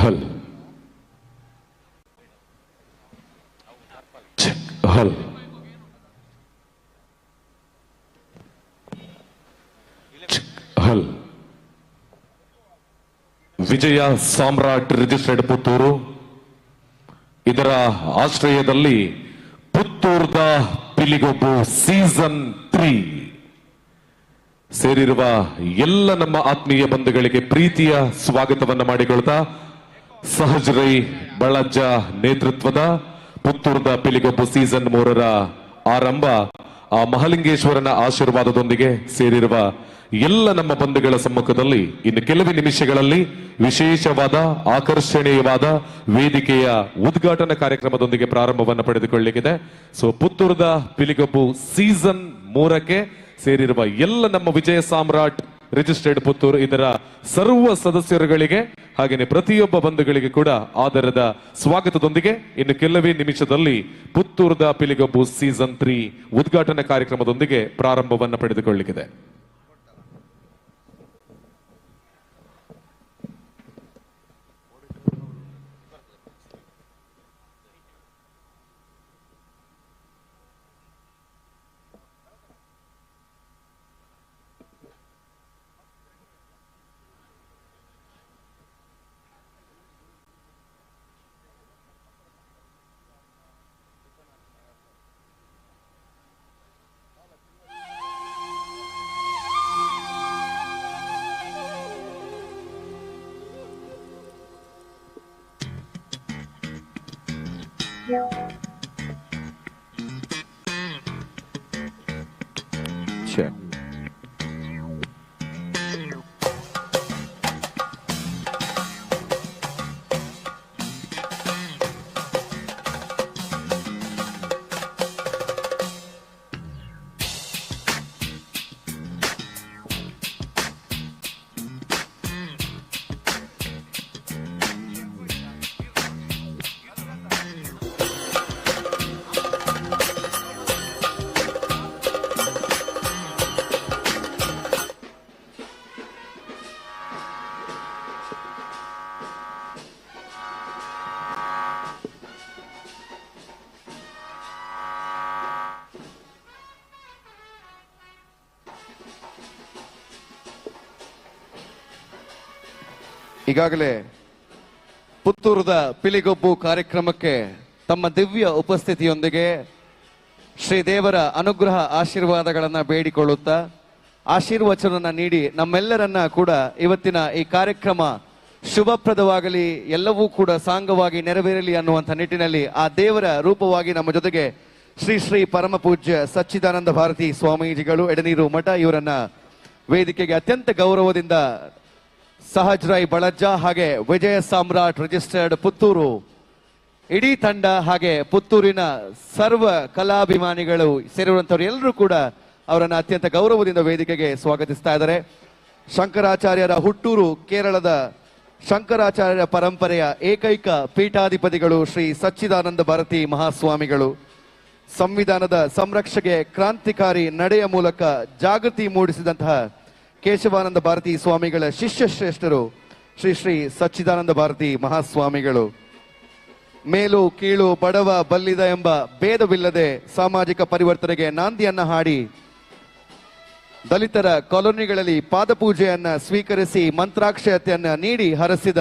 ಹಲ್ ಹಲ್ ಹಲ್ ವಿಜಯ Samrat registered Puttur ಇದರ ಆಶ್ರಯದಲ್ಲಿ ಪುತ್ತೂರ್ದ ಪಿಲಿಗೊಬ್ಬು season 3 ಸೇರಿರುವ ಎಲ್ಲ ನಮ್ಮ ಆತ್ಮೀಯ ಬಂಧುಗಳಿಗೆ ಪ್ರೀತಿಯ ಸ್ವಾಗತವನ್ನು ಮಾಡಿಕೊಳ್ತಾ ಸಹಜ್ ರೈ ಬಳಜ್ಜ ನೇತೃತ್ವದ ಪುತ್ತೂರ್ದ ಪಿಲಿಗೊಬ್ಬು ಸೀಸನ್ 3ರ ಆರಂಭ ಆ ಮಹಾಲಿಂಗೇಶ್ವರನ ಆಶೀರ್ವಾದದೊಂದಿಗೆ ಸೇರಿರುವ ಎಲ್ಲ ನಮ್ಮ ಬಂಧುಗಳ ಸಮ್ಮುಖದಲ್ಲಿ ಇನ್ನು ಕೆಲವೇ ನಿಮಿಷಗಳಲ್ಲಿ ವಿಶೇಷವಾದ ಆಕರ್ಷಣೀಯವಾದ ವೇದಿಕೆಯ ಉದ್ಘಾಟನಾ ಕಾರ್ಯಕ್ರಮದೊಂದಿಗೆ ಪ್ರಾರಂಭವನ್ನು ಪಡೆದುಕೊಳ್ಳಲಿಕ್ಕಿದೆ. ಸೊ ಪುತ್ತೂರ್ದ ಪಿಲಿಗೊಬ್ಬು ಸೀಸನ್ 3ಕ್ಕೆ ಸೇರಿರುವ ಎಲ್ಲ ನಮ್ಮ ವಿಜಯ ಸಾಮ್ರಾಟ್ ರಿಜಿಸ್ಟರ್ಡ್ ಪುತ್ತೂರು ಇದರ ಸರ್ವ ಸದಸ್ಯರುಗಳಿಗೆ ಹಾಗೆಯೇ ಪ್ರತಿಯೊಬ್ಬ ಬಂಧುಗಳಿಗೆ ಕೂಡ ಆದರದ ಸ್ವಾಗತದೊಂದಿಗೆ ಇನ್ನು ಕೆಲವೇ ನಿಮಿಷದಲ್ಲಿ ಪುತ್ತೂರ್ದ ಪಿಲಿಗೊಬ್ಬು ಸೀಸನ್ 3 ಉದ್ಘಾಟನಾ ಕಾರ್ಯಕ್ರಮದೊಂದಿಗೆ ಪ್ರಾರಂಭವನ್ನು ಪಡೆದುಕೊಳ್ಳಲಿಕ್ಕಿದೆ. Check. ಈಗಾಗಲೇ ಪುತ್ತೂರದ ಪಿಲಿಗೊಬ್ಬು ಕಾರ್ಯಕ್ರಮಕ್ಕೆ ತಮ್ಮ ದಿವ್ಯ ಉಪಸ್ಥಿತಿಯೊಂದಿಗೆ ಶ್ರೀದೇವರ ಅನುಗ್ರಹ ಆಶೀರ್ವಾದಗಳನ್ನು ಬೇಡಿಕೊಳ್ಳುತ್ತಾ ಆಶೀರ್ವಚನ ನೀಡಿ ನಮ್ಮೆಲ್ಲರನ್ನ ಕೂಡ ಇವತ್ತಿನ ಈ ಕಾರ್ಯಕ್ರಮ ಶುಭಪ್ರದವಾಗಲಿ, ಎಲ್ಲವೂ ಕೂಡ ಸಾಂಗವಾಗಿ ನೆರವೇರಲಿ ಅನ್ನುವಂಥ ನಿಟ್ಟಿನಲ್ಲಿ ಆ ದೇವರ ರೂಪವಾಗಿ ನಮ್ಮ ಜೊತೆಗೆ ಶ್ರೀ ಶ್ರೀ ಪರಮ ಪೂಜ್ಯ ಸಚ್ಚಿದಾನಂದ ಭಾರತಿ ಸ್ವಾಮೀಜಿಗಳು ಎಡನೀರು ಮಠ ಇವರನ್ನ ವೇದಿಕೆಗೆ ಅತ್ಯಂತ ಗೌರವದಿಂದ ಸಹಜ್ ರೈ ಬಳಜ್ಜ ಹಾಗೆ ವಿಜಯ ಸಾಮ್ರಾಟ್ ರಿಜಿಸ್ಟರ್ಡ್ ಪುತ್ತೂರು ಇಡೀ ತಂಡ ಹಾಗೆ ಪುತ್ತೂರಿನ ಸರ್ವ ಕಲಾಭಿಮಾನಿಗಳು ಸೇರಿರುವಂತವರು ಎಲ್ಲರೂ ಕೂಡ ಅವರನ್ನ ಅತ್ಯಂತ ಗೌರವದಿಂದ ವೇದಿಕೆಗೆ ಸ್ವಾಗತಿಸ್ತಾ ಇದ್ದಾರೆ. ಶಂಕರಾಚಾರ್ಯರ ಹುಟ್ಟೂರು ಕೇರಳದ ಶಂಕರಾಚಾರ್ಯ ಪರಂಪರೆಯ ಏಕೈಕ ಪೀಠಾಧಿಪತಿಗಳು ಶ್ರೀ ಸಚ್ಚಿದಾನಂದ ಭಾರತಿ ಮಹಾಸ್ವಾಮಿಗಳು ಸಂವಿಧಾನದ ಸಂರಕ್ಷಣೆಗೆ ಕ್ರಾಂತಿಕಾರಿ ನಡೆಯ ಮೂಲಕ ಜಾಗೃತಿ ಮೂಡಿಸಿದಂತಹ ಕೇಶವಾನಂದ ಭಾರತಿ ಸ್ವಾಮಿಗಳ ಶಿಷ್ಯ ಶ್ರೇಷ್ಠರು ಶ್ರೀ ಶ್ರೀ ಸಚ್ಚಿದಾನಂದ ಭಾರತಿ ಮಹಾಸ್ವಾಮಿಗಳು ಮೇಲು ಕೀಳು ಬಡವ ಬಲ್ಲಿದ ಎಂಬ ಭೇದವಿಲ್ಲದೆ ಸಾಮಾಜಿಕ ಪರಿವರ್ತನೆಗೆ ನಾಂದಿಯನ್ನ ಹಾಡಿ ದಲಿತರ ಕಾಲೋನಿಗಳಲ್ಲಿ ಪಾದಪೂಜೆಯನ್ನ ಸ್ವೀಕರಿಸಿ ಮಂತ್ರಾಕ್ಷತೆಯನ್ನ ನೀಡಿ ಹರಸಿದ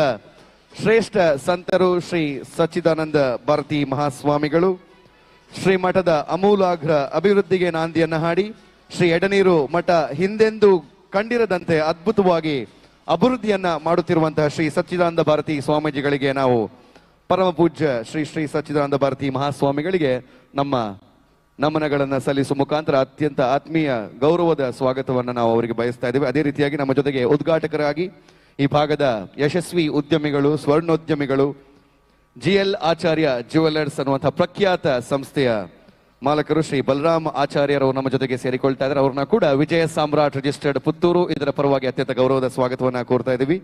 ಶ್ರೇಷ್ಠ ಸಂತರು ಶ್ರೀ ಸಚ್ಚಿದಾನಂದ ಭಾರತಿ ಮಹಾಸ್ವಾಮಿಗಳು ಶ್ರೀಮಠದ ಅಮೂಲಾಗ್ರ ಅಭಿವೃದ್ಧಿಗೆ ನಾಂದಿಯನ್ನ ಹಾಡಿ ಶ್ರೀ ಎಡನೀರು ಮಠ ಹಿಂದೆಂದೂ ಕಂಡಿರದಂತೆ ಅದ್ಭುತವಾಗಿ ಅಭಿವೃದ್ಧಿಯನ್ನ ಮಾಡುತ್ತಿರುವಂತಹ ಶ್ರೀ ಸಚ್ಚಿದಾನಂದ ಭಾರತಿ ಸ್ವಾಮೀಜಿಗಳಿಗೆ ನಾವು ಪರಮ ಪೂಜ್ಯ ಶ್ರೀ ಶ್ರೀ ಸಚ್ಚಿದಾನಂದ ಭಾರತಿ ಮಹಾಸ್ವಾಮಿಗಳಿಗೆ ನಮ್ಮ ನಮನಗಳನ್ನು ಸಲ್ಲಿಸುವ ಮುಖಾಂತರ ಅತ್ಯಂತ ಆತ್ಮೀಯ ಗೌರವದ ಸ್ವಾಗತವನ್ನು ನಾವು ಅವರಿಗೆ ಬಯಸ್ತಾ ಇದ್ದೇವೆ. ಅದೇ ರೀತಿಯಾಗಿ ನಮ್ಮ ಜೊತೆಗೆ ಉದ್ಘಾಟಕರಾಗಿ ಈ ಭಾಗದ ಯಶಸ್ವಿ ಉದ್ಯಮಿಗಳು ಸ್ವರ್ಣೋದ್ಯಮಿಗಳು GL ಆಚಾರ್ಯ ಜ್ಯುವೆಲರ್ಸ್ ಅನ್ನುವಂತಹ ಪ್ರಖ್ಯಾತ ಸಂಸ್ಥೆಯ ಮಾಲಕರು ಶ್ರೀ ಬಲರಾಮ್ ಆಚಾರ್ಯರು ನಮ್ಮ ಜೊತೆಗೆ ಸೇರಿಕೊಳ್ತಾ ಇದ್ದಾರೆ. ಅವ್ರನ್ನ ಕೂಡ ವಿಜಯ ಸಾಮ್ರಾಟ್ ರಿಜಿಸ್ಟರ್ಡ್ ಪುತ್ತೂರು ಇದರ ಪರವಾಗಿ ಅತ್ಯಂತ ಗೌರವದ ಸ್ವಾಗತವನ್ನ ಕೋರ್ತಾ ಇದ್ದೀವಿ.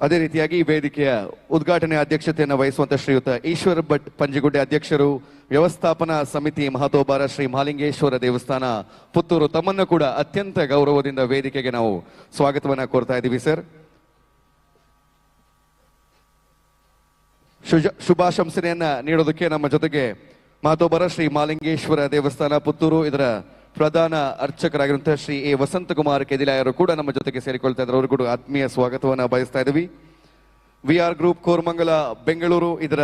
ಅದೇ ರೀತಿಯಾಗಿ ಈ ವೇದಿಕೆಯ ಉದ್ಘಾಟನೆ ಅಧ್ಯಕ್ಷತೆಯನ್ನು ವಹಿಸುವಂತ ಶ್ರೀಯುತ ಈಶ್ವರ ಭಟ್ ಪಂಜಿಗುಡ್ಡೆ ಅಧ್ಯಕ್ಷರು, ವ್ಯವಸ್ಥಾಪನಾ ಸಮಿತಿ ಮಹತೋಬಾರ ಶ್ರೀ ಮಹಾಲಿಂಗೇಶ್ವರ ದೇವಸ್ಥಾನ ಪುತ್ತೂರು, ತಮ್ಮನ್ನು ಕೂಡ ಅತ್ಯಂತ ಗೌರವದಿಂದ ವೇದಿಕೆಗೆ ನಾವು ಸ್ವಾಗತವನ್ನ ಕೋರ್ತಾ ಇದ್ದೀವಿ ಸರ್. ಶುಭಾಶಂಸನೆಯನ್ನ ನೀಡೋದಕ್ಕೆ ನಮ್ಮ ಜೊತೆಗೆ ಮಹತೋಬಾರ ಶ್ರೀ ಮಹಾಲಿಂಗೇಶ್ವರ ದೇವಸ್ಥಾನ ಪುತ್ತೂರು ಇದರ ಪ್ರಧಾನ ಅರ್ಚಕರಾಗಿರುವಂತಹ ಶ್ರೀ ಎ ವಸಂತಕುಮಾರ್ ಕೆದಿಲಾಯರು ಕೂಡ ನಮ್ಮ ಜೊತೆಗೆ ಸೇರಿಕೊಳ್ತಾ ಇದ್ದಾರೆ. ಅವರು ಕೂಡ ಆತ್ಮೀಯ ಸ್ವಾಗತವನ್ನ ಬಯಸ್ತಾ ಇದ್ದೀವಿ. ವಿಆರ್ ಗ್ರೂಪ್ ಕೋರಮಂಗಲ ಬೆಂಗಳೂರು ಇದರ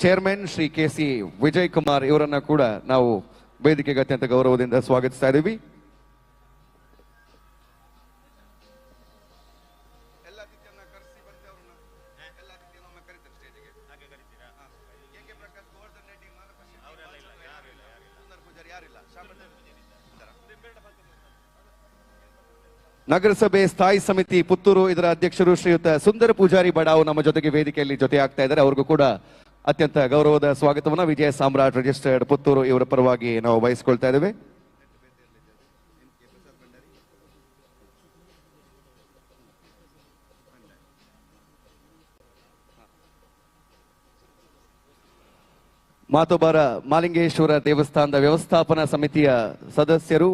ಚೇರ್ಮನ್ ಶ್ರೀ ಕೆ.ಸಿ. ವಿಜಯ್ ಕುಮಾರ್ ಇವರನ್ನ ಕೂಡ ನಾವು ವೇದಿಕೆಗೆ ಅತ್ಯಂತ ಗೌರವದಿಂದ ಸ್ವಾಗತಿಸ್ತಾ ಇದ್ದೀವಿ. ನಗರಸಭೆ ಸ್ಥಾಯಿ ಸಮಿತಿ ಪುತ್ತೂರು ಇದರ ಅಧ್ಯಕ್ಷರು ಶ್ರೀಯುತ ಸುಂದರ ಪೂಜಾರಿ ಬಡಾವ್ ನಮ್ಮ ಜೊತೆಗೆ ವೇದಿಕೆಯಲ್ಲಿ ಜೊತೆ ಆಗ್ತಾ ಇದ್ದಾರೆ. ಅವ್ರಿಗೂ ಕೂಡ ಅತ್ಯಂತ ಗೌರವದ ಸ್ವಾಗತವನ್ನ ವಿಜಯ ಸಾಮ್ರಾಟ್ ರಿಜಿಸ್ಟರ್ಡ್ ಪುತ್ತೂರು ಇವರ ಪರವಾಗಿ ನಾವು ಬಯಸ್ಕೊಳ್ತಾ ಇದ್ದೇವೆ. ಮಾತೋಬಾರ ಮಹಾಲಿಂಗೇಶ್ವರ ದೇವಸ್ಥಾನದ ವ್ಯವಸ್ಥಾಪನಾ ಸಮಿತಿಯ ಸದಸ್ಯರು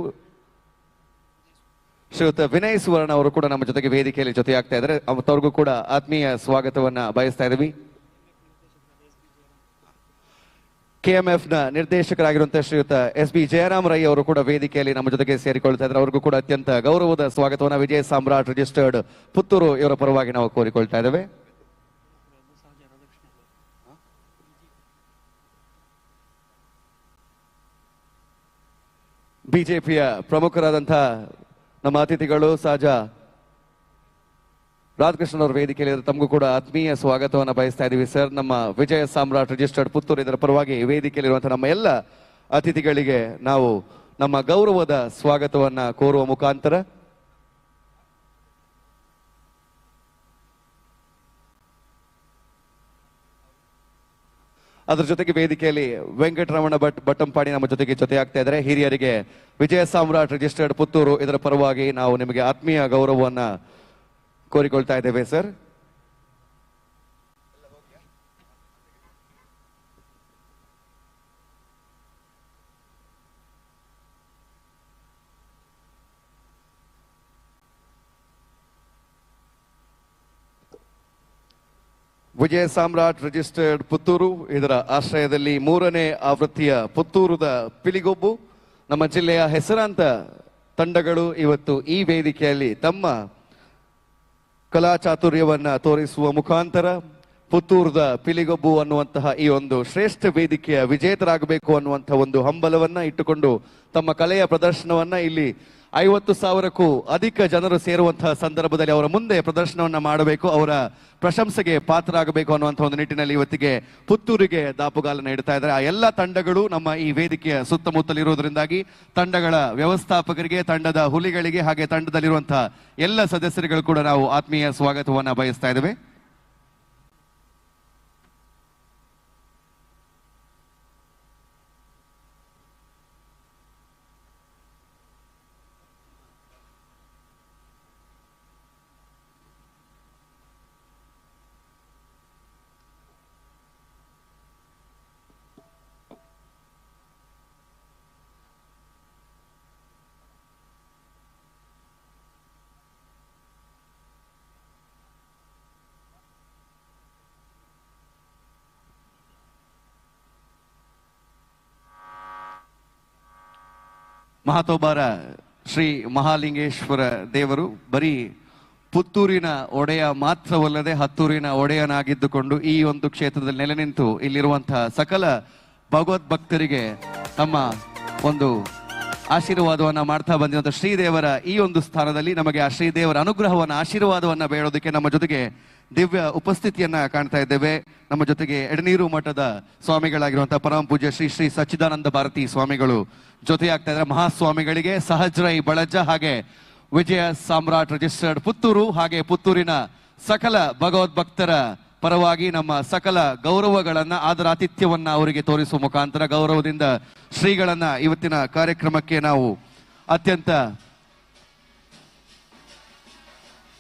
ಶ್ರೀಯುತ ವಿನಯ್ ಸುವರ್ಣ ಅವರು ಕೂಡ ನಮ್ಮ ಜೊತೆಗೆ ವೇದಿಕೆಯಲ್ಲಿ ಜೊತೆ ಆಗ್ತಾ ಇದ್ದಾರೆ. ಅವ್ರಿಗೂ ಕೂಡ ಆತ್ಮೀಯ ಸ್ವಾಗತವನ್ನ ಬಯಸ್ತಾ ಇದ್ದೀವಿ. ಕೆಎಂಎಫ್ ನ ನಿರ್ದೇಶಕರಾಗಿರುವಂತಹ ಶ್ರೀಯುತ ಎಸ್.ಬಿ. ಜಯರಾಮ್ ರೈ ಅವರು ಕೂಡ ವೇದಿಕೆಯಲ್ಲಿ ನಮ್ಮ ಜೊತೆಗೆ ಸೇರಿಕೊಳ್ತಾ ಇದ್ದಾರೆ. ಅವ್ರಿಗೂ ಕೂಡ ಅತ್ಯಂತ ಗೌರವದ ಸ್ವಾಗತವನ್ನ ವಿಜಯ ಸಾಮ್ರಾಟ್ ರಿಜಿಸ್ಟರ್ಡ್ ಪುತ್ತೂರು ಇವರ ಪರವಾಗಿ ನಾವು ಕೋರಿಕೊಳ್ತಾ ಇದ್ದೇವೆ. ಬಿಜೆಪಿಯ ಪ್ರಮುಖರಾದಂತಹ ನಮ್ಮ ಅತಿಥಿಗಳು ಸಹಜ ರಾಧಾಕೃಷ್ಣನ್ ಅವರ ವೇದಿಕೆಯಲ್ಲಿ ತಮಗೂ ಕೂಡ ಆತ್ಮೀಯ ಸ್ವಾಗತವನ್ನು ಬಯಸ್ತಾ ಇದ್ದೀವಿ ಸರ್. ನಮ್ಮ ವಿಜಯ ಸಾಮ್ರಾಟ್ ರಿಜಿಸ್ಟರ್ಡ್ ಪುತ್ತೂರು ಇದರ ಪರವಾಗಿ ವೇದಿಕೆಯಲ್ಲಿರುವಂತಹ ನಮ್ಮ ಎಲ್ಲ ಅತಿಥಿಗಳಿಗೆ ನಾವು ನಮ್ಮ ಗೌರವದ ಸ್ವಾಗತವನ್ನ ಕೋರುವ ಮುಖಾಂತರ ಅದರ ಜೊತೆಗೆ ವೇದಿಕೆಯಲ್ಲಿ ವೆಂಕಟರಮಣ ಭಟ್ ಬಟ್ಟಂಪಾಡಿ ನಮ್ಮ ಜೊತೆ ಆಗ್ತಾ ಇದ್ದಾರೆ. ಹಿರಿಯರಿಗೆ ವಿಜಯ ಸಾಮ್ರಾಟ್ ರಿಜಿಸ್ಟರ್ಡ್ ಪುತ್ತೂರು ಇದರ ಪರವಾಗಿ ನಾವು ನಿಮಗೆ ಆತ್ಮೀಯ ಗೌರವವನ್ನ ಕೋರಿಕೊಳ್ತಾ ಇದ್ದೇವೆ ಸರ್. ವಿಜಯ ಸಾಮ್ರಾಟ್ ರಿಜಿಸ್ಟರ್ಡ್ ಪುತ್ತೂರು ಇದರ ಆಶ್ರಯದಲ್ಲಿ 3ನೇ ಆವೃತ್ತಿಯ ಪುತ್ತೂರದ ಪಿಲಿಗೊಬ್ಬು ನಮ್ಮ ಜಿಲ್ಲೆಯ ಹೆಸರಾಂತ ತಂಡಗಳು ಇವತ್ತು ಈ ವೇದಿಕೆಯಲ್ಲಿ ತಮ್ಮ ಕಲಾ ಚಾತುರ್ಯವನ್ನ ತೋರಿಸುವ ಮುಖಾಂತರ ಪುತ್ತೂರದ ಪಿಲಿಗೊಬ್ಬು ಅನ್ನುವಂತಹ ಈ ಒಂದು ಶ್ರೇಷ್ಠ ವೇದಿಕೆಯ ವಿಜೇತರಾಗಬೇಕು ಅನ್ನುವಂತಹ ಒಂದು ಹಂಬಲವನ್ನ ಇಟ್ಟುಕೊಂಡು ತಮ್ಮ ಕಲೆಯ ಪ್ರದರ್ಶನವನ್ನ ಇಲ್ಲಿ 50,000ಕ್ಕೂ ಅಧಿಕ ಜನರು ಸೇರುವಂತಹ ಸಂದರ್ಭದಲ್ಲಿ ಅವರ ಮುಂದೆ ಪ್ರದರ್ಶನವನ್ನ ಮಾಡಬೇಕು, ಅವರ ಪ್ರಶಂಸೆಗೆ ಪಾತ್ರರಾಗಬೇಕು ಅನ್ನುವಂಥ ಒಂದು ನಿಟ್ಟಿನಲ್ಲಿ ಇವತ್ತಿಗೆ ಪುತ್ತೂರಿಗೆ ದಾಪುಗಾಲನ್ನು ಇಡ್ತಾ ಇದ್ದಾರೆ. ಆ ಎಲ್ಲ ತಂಡಗಳು ನಮ್ಮ ಈ ವೇದಿಕೆಯ ಸುತ್ತಮುತ್ತಲಿರುವುದರಿಂದಾಗಿ ತಂಡಗಳ ವ್ಯವಸ್ಥಾಪಕರಿಗೆ, ತಂಡದ ಹುಲಿಗಳಿಗೆ, ಹಾಗೆ ತಂಡದಲ್ಲಿರುವಂತಹ ಎಲ್ಲ ಸದಸ್ಯರುಗಳು ಕೂಡ ನಾವು ಆತ್ಮೀಯ ಸ್ವಾಗತವನ್ನ ಬಯಸ್ತಾ ಇದ್ದೇವೆ. ಮಹತೋಬಾರ ಶ್ರೀ ಮಹಾಲಿಂಗೇಶ್ವರ ದೇವರು ಬರೀ ಪುತ್ತೂರಿನ ಒಡೆಯ ಮಾತ್ರವಲ್ಲದೆ ಹತ್ತೂರಿನ ಒಡೆಯನಾಗಿದ್ದುಕೊಂಡು ಈ ಒಂದು ಕ್ಷೇತ್ರದಲ್ಲಿ ನೆಲೆ ನಿಂತು ಇಲ್ಲಿರುವಂತಹ ಸಕಲ ಭಗವದ್ ಭಕ್ತರಿಗೆ ತಮ್ಮ ಒಂದು ಆಶೀರ್ವಾದವನ್ನ ಮಾಡ್ತಾ ಬಂದಿರುವಂತಹ ಶ್ರೀದೇವರ ಈ ಒಂದು ಸ್ಥಾನದಲ್ಲಿ ನಮಗೆ ಆ ಶ್ರೀದೇವರ ಅನುಗ್ರಹವನ್ನ ಆಶೀರ್ವಾದವನ್ನ ಬೇಡೋದಕ್ಕೆ ನಮ್ಮ ಜೊತೆಗೆ ದಿವ್ಯ ಉಪಸ್ಥಿತಿಯನ್ನ ಕಾಣ್ತಾ ಇದ್ದೇವೆ. ನಮ್ಮ ಜೊತೆಗೆ ಎಡನೀರು ಮಠದ ಸ್ವಾಮಿಗಳಾಗಿರುವಂತಹ ಪರಮ ಪೂಜ್ಯ ಶ್ರೀ ಶ್ರೀ ಸಚ್ಚಿದಾನಂದ ಭಾರತಿ ಸ್ವಾಮಿಗಳು ಜೊತೆಯಾಗ್ತಾ ಇದ್ದಾರೆ. ಮಹಾಸ್ವಾಮಿಗಳಿಗೆ ಸಹಜ್ರೈ ಬಳಜ ಹಾಗೆ ವಿಜಯ ಸಾಮ್ರಾಟ್ ರಿಜಿಸ್ಟರ್ಡ್ ಪುತ್ತೂರು ಹಾಗೆ ಪುತ್ತೂರಿನ ಸಕಲ ಭಗವದ್ಭಕ್ತರ ಪರವಾಗಿ ನಮ್ಮ ಸಕಲ ಗೌರವಗಳನ್ನ ಆದರಾತಿಥ್ಯವನ್ನ ಅವರಿಗೆ ತೋರಿಸುವ ಮುಖಾಂತರ ಗೌರವದಿಂದ ಶ್ರೀಗಳನ್ನ ಇವತ್ತಿನ ಕಾರ್ಯಕ್ರಮಕ್ಕೆ ನಾವು ಅತ್ಯಂತ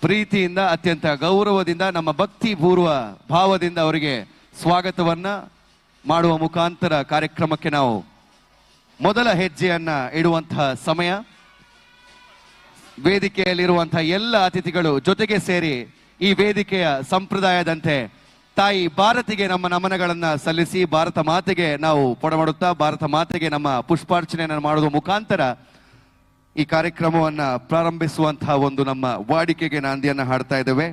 ಪ್ರೀತಿಯಿಂದ ಅತ್ಯಂತ ಗೌರವದಿಂದ ನಮ್ಮ ಭಕ್ತಿ ಪೂರ್ವ ಭಾವದಿಂದ ಅವರಿಗೆ ಸ್ವಾಗತವನ್ನ ಮಾಡುವ ಮುಖಾಂತರ ಕಾರ್ಯಕ್ರಮಕ್ಕೆ ನಾವು ಮೊದಲ ಹೆಜ್ಜೆಯನ್ನ ಇಡುವಂತಹ ಸಮಯ. ವೇದಿಕೆಯಲ್ಲಿರುವಂತಹ ಎಲ್ಲ ಅತಿಥಿಗಳು ಜೊತೆಗೆ ಸೇರಿ ಈ ವೇದಿಕೆಯ ಸಂಪ್ರದಾಯದಂತೆ ತಾಯಿ ಭಾರತಿಗೆ ನಮ್ಮ ನಮನಗಳನ್ನ ಸಲ್ಲಿಸಿ ಭಾರತ ಮಾತೆಗೆ ನಾವು ಪೊಡಮಾಡುತ್ತಾ ಭಾರತ ಮಾತೆಗೆ ನಮ್ಮ ಪುಷ್ಪಾರ್ಚನೆಯನ್ನು ಮಾಡುವ ಮುಖಾಂತರ ಈ ಕಾರ್ಯಕ್ರಮವನ್ನ ಪ್ರಾರಂಭಿಸುವಂತಹ ಒಂದು ನಮ್ಮ ವಾಡಿಕೆಗೆ ನಾಂದಿಯನ್ನ ಹಾಡ್ತಾ ಇದ್ದೇವೆ.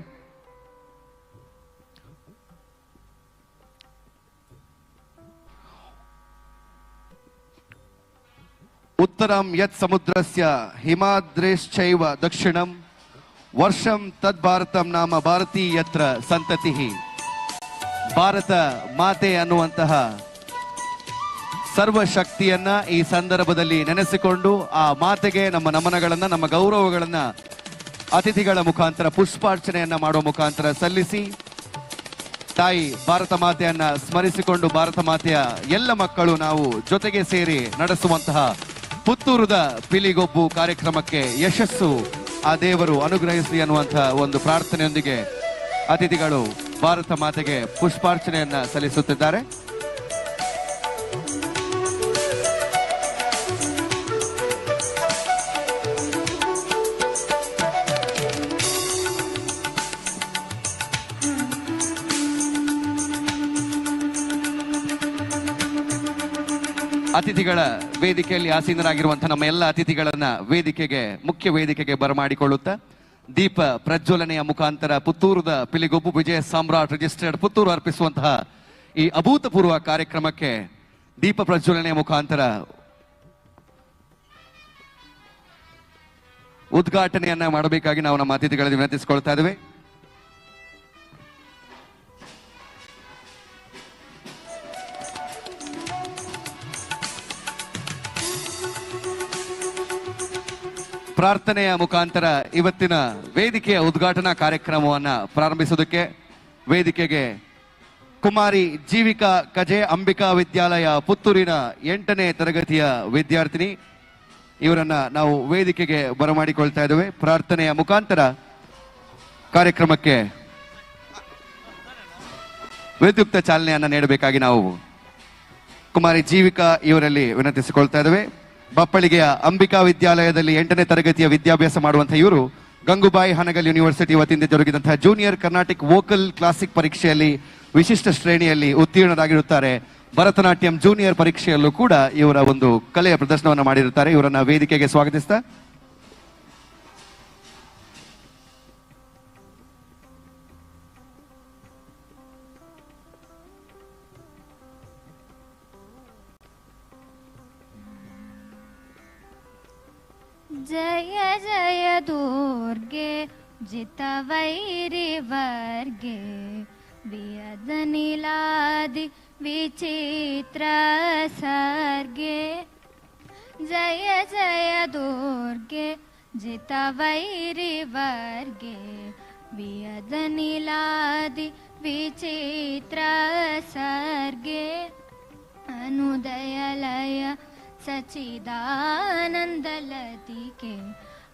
ಉತ್ತರಂ ಯತ್ ಸಮುದ್ರಸ್ಯ ಹಿಮಾದ್ರೇಶ್ಚೈವ ದಕ್ಷಿಣಂ ವರ್ಷಂ ತದ್ಭಾರತಂ ನಾಮ ಭಾರತೀ ಯತ್ರ ಸಂತತಿಹಿ. ಭಾರತ ಮಾತೆ ಅನ್ನುವಂತಹ ಸರ್ವಶಕ್ತಿಯನ್ನ ಈ ಸಂದರ್ಭದಲ್ಲಿ ನೆನೆಸಿಕೊಂಡು ಆ ಮಾತೆಗೆ ನಮ್ಮ ನಮನಗಳನ್ನ ನಮ್ಮ ಗೌರವಗಳನ್ನ ಅತಿಥಿಗಳ ಮುಖಾಂತರ ಪುಷ್ಪಾರ್ಚನೆಯನ್ನ ಮಾಡುವ ಮುಖಾಂತರ ಸಲ್ಲಿಸಿ ತಾಯಿ ಭಾರತ ಮಾತೆಯನ್ನ ಸ್ಮರಿಸಿಕೊಂಡು ಭಾರತ ಮಾತೆಯ ಎಲ್ಲ ಮಕ್ಕಳು ನಾವು ಜೊತೆಗೆ ಸೇರಿ ನಡೆಸುವಂತಹ ಪುತ್ತೂರದ ಪಿಲಿಗೊಬ್ಬು ಕಾರ್ಯಕ್ರಮಕ್ಕೆ ಯಶಸ್ಸು ಆ ದೇವರು ಅನುಗ್ರಹಿಸಿ ಅನ್ನುವಂತಹ ಒಂದು ಪ್ರಾರ್ಥನೆಯೊಂದಿಗೆ ಅತಿಥಿಗಳು ಭಾರತ ಮಾತೆಗೆ ಪುಷ್ಪಾರ್ಚನೆಯನ್ನ ಸಲ್ಲಿಸುತ್ತಿದ್ದಾರೆ. ಅತಿಥಿಗಳ ವೇದಿಕೆಯಲ್ಲಿ ಆಸೀನರಾಗಿರುವಂತಹ ನಮ್ಮ ಎಲ್ಲ ಅತಿಥಿಗಳನ್ನ ಮುಖ್ಯ ವೇದಿಕೆಗೆ ಬರಮಾಡಿಕೊಳ್ಳುತ್ತಾ ದೀಪ ಪ್ರಜ್ವಲನೆಯ ಮುಖಾಂತರ ಪುತ್ತೂರದ ಪಿಲಿಗೊಬ್ಬು ವಿಜಯ ಸಾಮ್ರಾಟ್ ರಿಜಿಸ್ಟರ್ಡ್ ಪುತ್ತೂರು ಅರ್ಪಿಸುವಂತಹ ಈ ಅಭೂತಪೂರ್ವ ಕಾರ್ಯಕ್ರಮಕ್ಕೆ ದೀಪ ಪ್ರಜ್ವಲನೆಯ ಮುಖಾಂತರ ಉದ್ಘಾಟನೆಯನ್ನ ಮಾಡಬೇಕಾಗಿ ನಾವು ನಮ್ಮ ಅತಿಥಿಗಳಲ್ಲಿ ವಿನಂತಿಸಿಕೊಳ್ತಾ ಇದ್ದೇವೆ. ಪ್ರಾರ್ಥನೆಯ ಮುಖಾಂತರ ಇವತ್ತಿನ ವೇದಿಕೆಯ ಉದ್ಘಾಟನಾ ಕಾರ್ಯಕ್ರಮವನ್ನ ಪ್ರಾರಂಭಿಸುವುದಕ್ಕೆ ವೇದಿಕೆಗೆ ಕುಮಾರಿ ಜೀವಿಕಾ ಕಜೆ ಅಂಬಿಕಾ ವಿದ್ಯಾಲಯ ಪುತ್ತೂರಿನ 8ನೇ ತರಗತಿಯ ವಿದ್ಯಾರ್ಥಿನಿ ಇವರನ್ನ ನಾವು ವೇದಿಕೆಗೆ ಬರಮಾಡಿಕೊಳ್ತಾ ಇದ್ದೇವೆ. ಪ್ರಾರ್ಥನೆಯ ಮುಖಾಂತರ ಕಾರ್ಯಕ್ರಮಕ್ಕೆ ವಿದ್ಯುಕ್ತ ಚಾಲನೆಯನ್ನ ನೀಡಬೇಕಾಗಿ ನಾವು ಕುಮಾರಿ ಜೀವಿಕಾ ಇವರಲ್ಲಿ ವಿನಂತಿಸಿಕೊಳ್ತಾ ಇದ್ದೇವೆ. ಬಪ್ಪಳಿಗೆಯ ಅಂಬಿಕಾ ವಿದ್ಯಾಲಯದಲ್ಲಿ 8ನೇ ತರಗತಿಯ ವಿದ್ಯಾಭ್ಯಾಸ ಮಾಡುವಂತಹ ಇವರು ಗಂಗೂಬಾಯಿ ಹಾನಗಲ್ ಯೂನಿವರ್ಸಿಟಿ ವತಿಯಿಂದ ಜರುಗಿದಂತಹ ಜೂನಿಯರ್ ಕರ್ನಾಟಿಕ್ ವೋಕಲ್ ಕ್ಲಾಸಿಕ್ ಪರೀಕ್ಷೆಯಲ್ಲಿ ವಿಶಿಷ್ಟ ಶ್ರೇಣಿಯಲ್ಲಿ ಉತ್ತೀರ್ಣರಾಗಿರುತ್ತಾರೆ. ಭರತನಾಟ್ಯಂ ಜೂನಿಯರ್ ಪರೀಕ್ಷೆಯಲ್ಲೂ ಕೂಡ ಇವರ ಒಂದು ಕಲೆಯ ಪ್ರದರ್ಶನವನ್ನು ಮಾಡಿರುತ್ತಾರೆ. ಇವರನ್ನ ವೇದಿಕೆಗೆ ಸ್ವಾಗತಿಸ್ತಾ जय जय दुर्गे जितवैरिवर्गे वियदनिलादि विचित्र सर्गे. जय जय दुर्गे जितवैरिवर्गे वियदनिलादि विचित्र सर्गे. अनुदयलय सचिदानन्दलतिके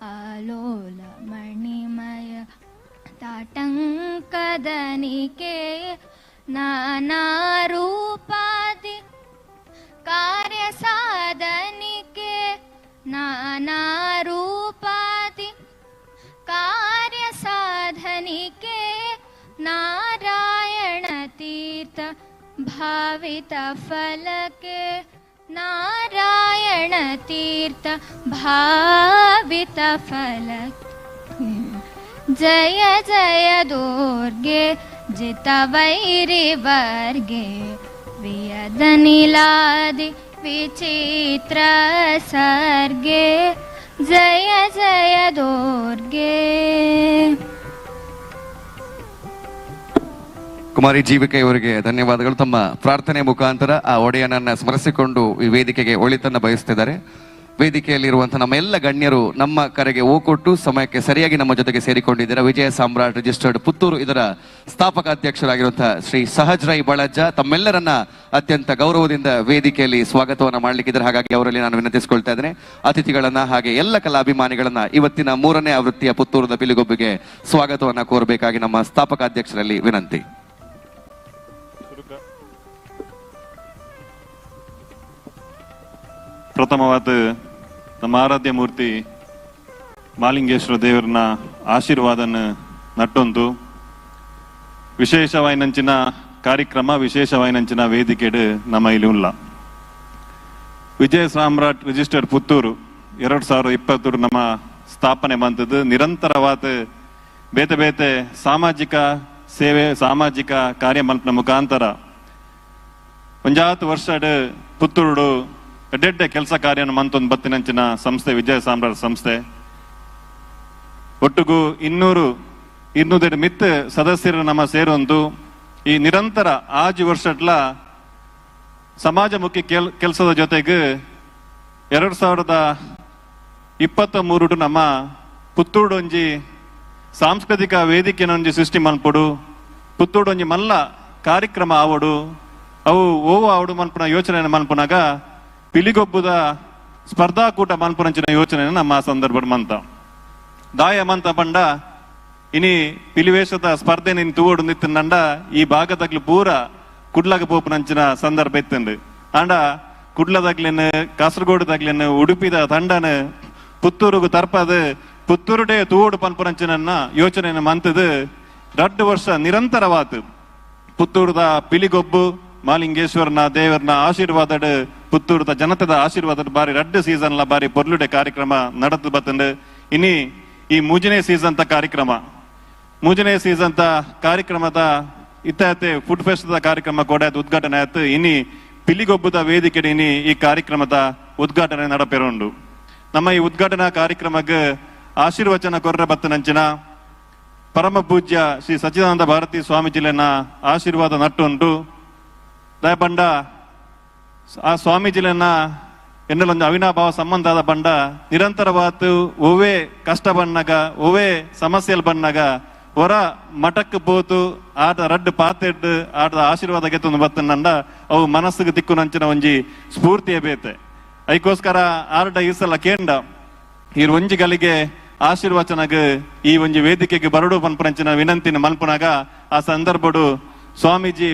आलोल मणिमय ताटङ्कदनिके नानारूपादि कार्यसाधनिके नानारूपादि कार्यसाधनिके नारायणतीर्थ भावितफलके नारायण तीर्थ भावित फलक. जय जय दुर्गे जितवैरिवर्गे वियदनिलादि विचित्र सर्गे. जय जय दुर्गे. ಕುಮಾರಿ ಜೀವಿಕೆ ಇವರಿಗೆ ಧನ್ಯವಾದಗಳು. ತಮ್ಮ ಪ್ರಾರ್ಥನೆ ಮುಖಾಂತರ ಆ ಒಡೆಯನನ್ನ ಸ್ಮರಿಸಿಕೊಂಡು ಈ ವೇದಿಕೆಗೆ ಒಳಿತನ್ನ ಬಯಸ್ತಿದ್ದಾರೆ. ವೇದಿಕೆಯಲ್ಲಿರುವಂತಹ ನಮ್ಮ ಎಲ್ಲ ಗಣ್ಯರು ನಮ್ಮ ಕರೆಗೆ ಓಕೊಟ್ಟು ಸಮಯಕ್ಕೆ ಸರಿಯಾಗಿ ನಮ್ಮ ಜೊತೆಗೆ ಸೇರಿಕೊಂಡಿದ್ದೀರಾ. ವಿಜಯ ಸಾಮ್ರಾಟ್ ರಿಜಿಸ್ಟರ್ಡ್ ಪುತ್ತೂರು ಇದರ ಸ್ಥಾಪಕ ಅಧ್ಯಕ್ಷರಾಗಿರುವಂತಹ ಶ್ರೀ ಸಹಜ್ ರೈ ಬಳಜ್ಜ ತಮ್ಮೆಲ್ಲರನ್ನ ಅತ್ಯಂತ ಗೌರವದಿಂದ ವೇದಿಕೆಯಲ್ಲಿ ಸ್ವಾಗತವನ್ನ ಮಾಡ್ಲಿಕ್ಕಿದ್ದಾರೆ. ಹಾಗಾಗಿ ಅವರಲ್ಲಿ ನಾನು ವಿನಂತಿಸಿಕೊಳ್ತಾ ಇದ್ದೇನೆ, ಅತಿಥಿಗಳನ್ನ ಹಾಗೆ ಎಲ್ಲ ಕಲಾಭಿಮಾನಿಗಳನ್ನ ಇವತ್ತಿನ 3ನೇ ಆವೃತ್ತಿಯ ಪುತ್ತೂರದ ಪಿಲಿಗೊಬ್ಬಿಗೆ ಸ್ವಾಗತವನ್ನ ಕೋರಬೇಕಾಗಿ ನಮ್ಮ ಸ್ಥಾಪಕ ಅಧ್ಯಕ್ಷರಲ್ಲಿ ವಿನಂತಿ. ಪ್ರಥಮವಾದ ನಮ್ಮ ಆರಾಧ್ಯ ಮೂರ್ತಿ ಮಾಲಿಂಗೇಶ್ವರ ದೇವರನ್ನ ಆಶೀರ್ವಾದನ ನಟ್ಟೊಂದು ವಿಶೇಷವಾಯಿನಂಚಿನ ಕಾರ್ಯಕ್ರಮ ವಿಶೇಷವಾಯಿನಂಚಿನ ವೇದಿಕೆಡು ನಮ್ಮ ಇಲ್ಲಿ ಉಲ್ಲ. ವಿಜಯ ಸಾಮ್ರಾಟ್ ರಿಜಿಸ್ಟರ್ಡ್ ಪುತ್ತೂರು 2020 ನಮ್ಮ ಸ್ಥಾಪನೆ ಬಂತದ್ದು. ನಿರಂತರವಾದ ಬೇತೆ ಬೇತೆ ಸಾಮಾಜಿಕ ಸೇವೆ ಸಾಮಾಜಿಕ ಕಾರ್ಯ ಮಲ್ಪನ ಮುಖಾಂತರ 50 ವರ್ಷದ ಪುತ್ತೂರು ಎಡ್ಡೆಡ್ಡೆ ಕೆಲಸ ಕಾರ್ಯನ ಮಂತೊಂದು ಬತ್ತಿನಂಚಿನ ಸಂಸ್ಥೆ ವಿಜಯ ಸಾಮ್ರಾಟ್ ಸಂಸ್ಥೆ. ಒಟ್ಟಿಗೂ 200 ಮಿತ್ ಸದಸ್ಯರು ನಮ್ಮ ಸೇರೊಂದು ಈ ನಿರಂತರ ಆಜು ವರ್ಷಟ್ಲ ಸಮಾಜಮುಖಿ ಕೆಲಸದ ಜೊತೆಗೆ 2023 ನಮ್ಮ ಪುತ್ತೂರು ಒಂಜಿ ಸಾಂಸ್ಕೃತಿಕ ವೇದಿಕೆನೊಂಜಿ ಸೃಷ್ಟಿ ಮಲ್ಪಡು ಪುತ್ತೂರು ಒಂಜಿ ಮಲ್ಲ ಕಾರ್ಯಕ್ರಮ ಆವಡು ಅವು ಆವಡು ಮಲ್ಪನ ಯೋಚನೆ ಮಲ್ಪನಾಗ ಪಿಲಿಗೊಬ್ಬುದ ಸ್ಪರ್ಧಾಕೂಟ ಮಲ್ಪುನಂಚಿನ ಯೋಚನೆ ನಮ್ಮ ಸಂದರ್ಭ ಮಂತ ದಾಯ ಮಂತ ಪಂಡ ಇನಿ ಪಿಲಿವೇಶದ ಸ್ಪರ್ಧೆ ನಿನ್ ತೂವಡು ನಿತ್ತಂಡ ಈ ಭಾಗದಾಗ್ಲಿ ಪೂರ ಕುಡ್ಲಾಗ ಪೋಪುನಂಚಿನ ಸಂದರ್ಭ ಇತ್ತಂಡು ಆಂಡ ಕುಡ್ಲದಾಗ್ಲೇನು ಕಾಸರಗೋಡದಾಗ್ಲೇನು ಉಡುಪಿದ ತಂಡನ ಪುತ್ತೂರುಗು ತರ್ಪದ ಪುತ್ತೂರುಡೆ ತೂವಡು ಪನ್ಪುನಂಚಿನ ಯೋಚನೆ ಮಂತದು 2 ವರ್ಷ ನಿರಂತರವಾತು. ಪುತ್ತೂರದ ಪಿಲಿಗೊಬ್ಬು ಮಾಲಿಂಗೇಶ್ವರನ ದೇವರನ ಆಶೀರ್ವಾದ ಪುತ್ತೂರದ ಜನತದ ಆಶೀರ್ವಾದ ಬಾರಿ 2 ಸೀಸನ್ಲ ಬಾರಿ ಪೊರ್ಲುಡೆ ಕಾರ್ಯಕ್ರಮ ನಡೆದು ಬತ್ತಂಡು ಇನಿ ಈ 3ನೇ ಸೀಸನ್ ಕಾರ್ಯಕ್ರಮ 3ನೇ ಸೀಸನ್ ಕಾರ್ಯಕ್ರಮದ ಇತ್ತೆ ಫುಡ್ ಫೆಸ್ಟ್ ಕಾರ್ಯಕ್ರಮ ಕೂಡ ಉದ್ಘಾಟನೆ ಆಯ್ತು. ಇನಿ ಪಿಲಿಗೊಬ್ಬದ ವೇದಿಕೆ ಇನಿ ಈ ಕಾರ್ಯಕ್ರಮದ ಉದ್ಘಾಟನೆ ನಡಪೆರೋಂಡು. ನಮ್ಮ ಈ ಉದ್ಘಾಟನಾ ಕಾರ್ಯಕ್ರಮಕ್ಕೆ ಆಶೀರ್ವಚನ ಕೊರ್ರ ಬತ್ತನಂಚಿನ ಪರಮ ಪೂಜ್ಯ ಶ್ರೀ ಸಚ್ಚಿದಾನಂದ ಭಾರತಿ ಸ್ವಾಮೀಜಿಲನ್ನ ಆಶೀರ್ವಾದ ನಟ್ಟುಂಟು ದಯಪಂಡ ಆ ಸ್ವಾಮೀಜಿಲನ್ನ ಎನ್ನಲೊಂದು ಅವಿನಾಭಾವ ಸಂಬಂಧದ ಬಂಡ ನಿರಂತರವಾದ ಓವೇ ಕಷ್ಟ ಬಣ್ಣಗ ಓವೇ ಸಮಸ್ಯೆಲ್ ಬಣ್ಣಗ ಹೊರ ಮಠಕ್ಕೆ ಪೋತು ಆಟ ರಡ್ಡು ಪಾತೆಡ್ಡು ಆಟದ ಆಶೀರ್ವಾದ ಗೆತ್ತೊಂದು ಬತ್ತನಂಡ ಅವು ಮನಸ್ಸಿಗೆ ದಿಕ್ಕು ನಂಚಿನ ಒಂಜಿ ಸ್ಫೂರ್ತಿಯೇ ಬೇತೆ ಐಕೋಸ್ಕರ ಆರ್ಡ ಈಸಲ ಕೇಂಡ ಈ ಒಂಜಿಗಳಿಗೆ ಆಶೀರ್ವಚನಗ ಈ ಒಂಜಿ ವೇದಿಕೆಗೆ ಬರಡು ಪನ್ಪುನಂಚಿನ ವಿನಂತಿನ ಮಲ್ಪನಾಗ ಆ ಸಂದರ್ಭಡು ಸ್ವಾಮೀಜಿ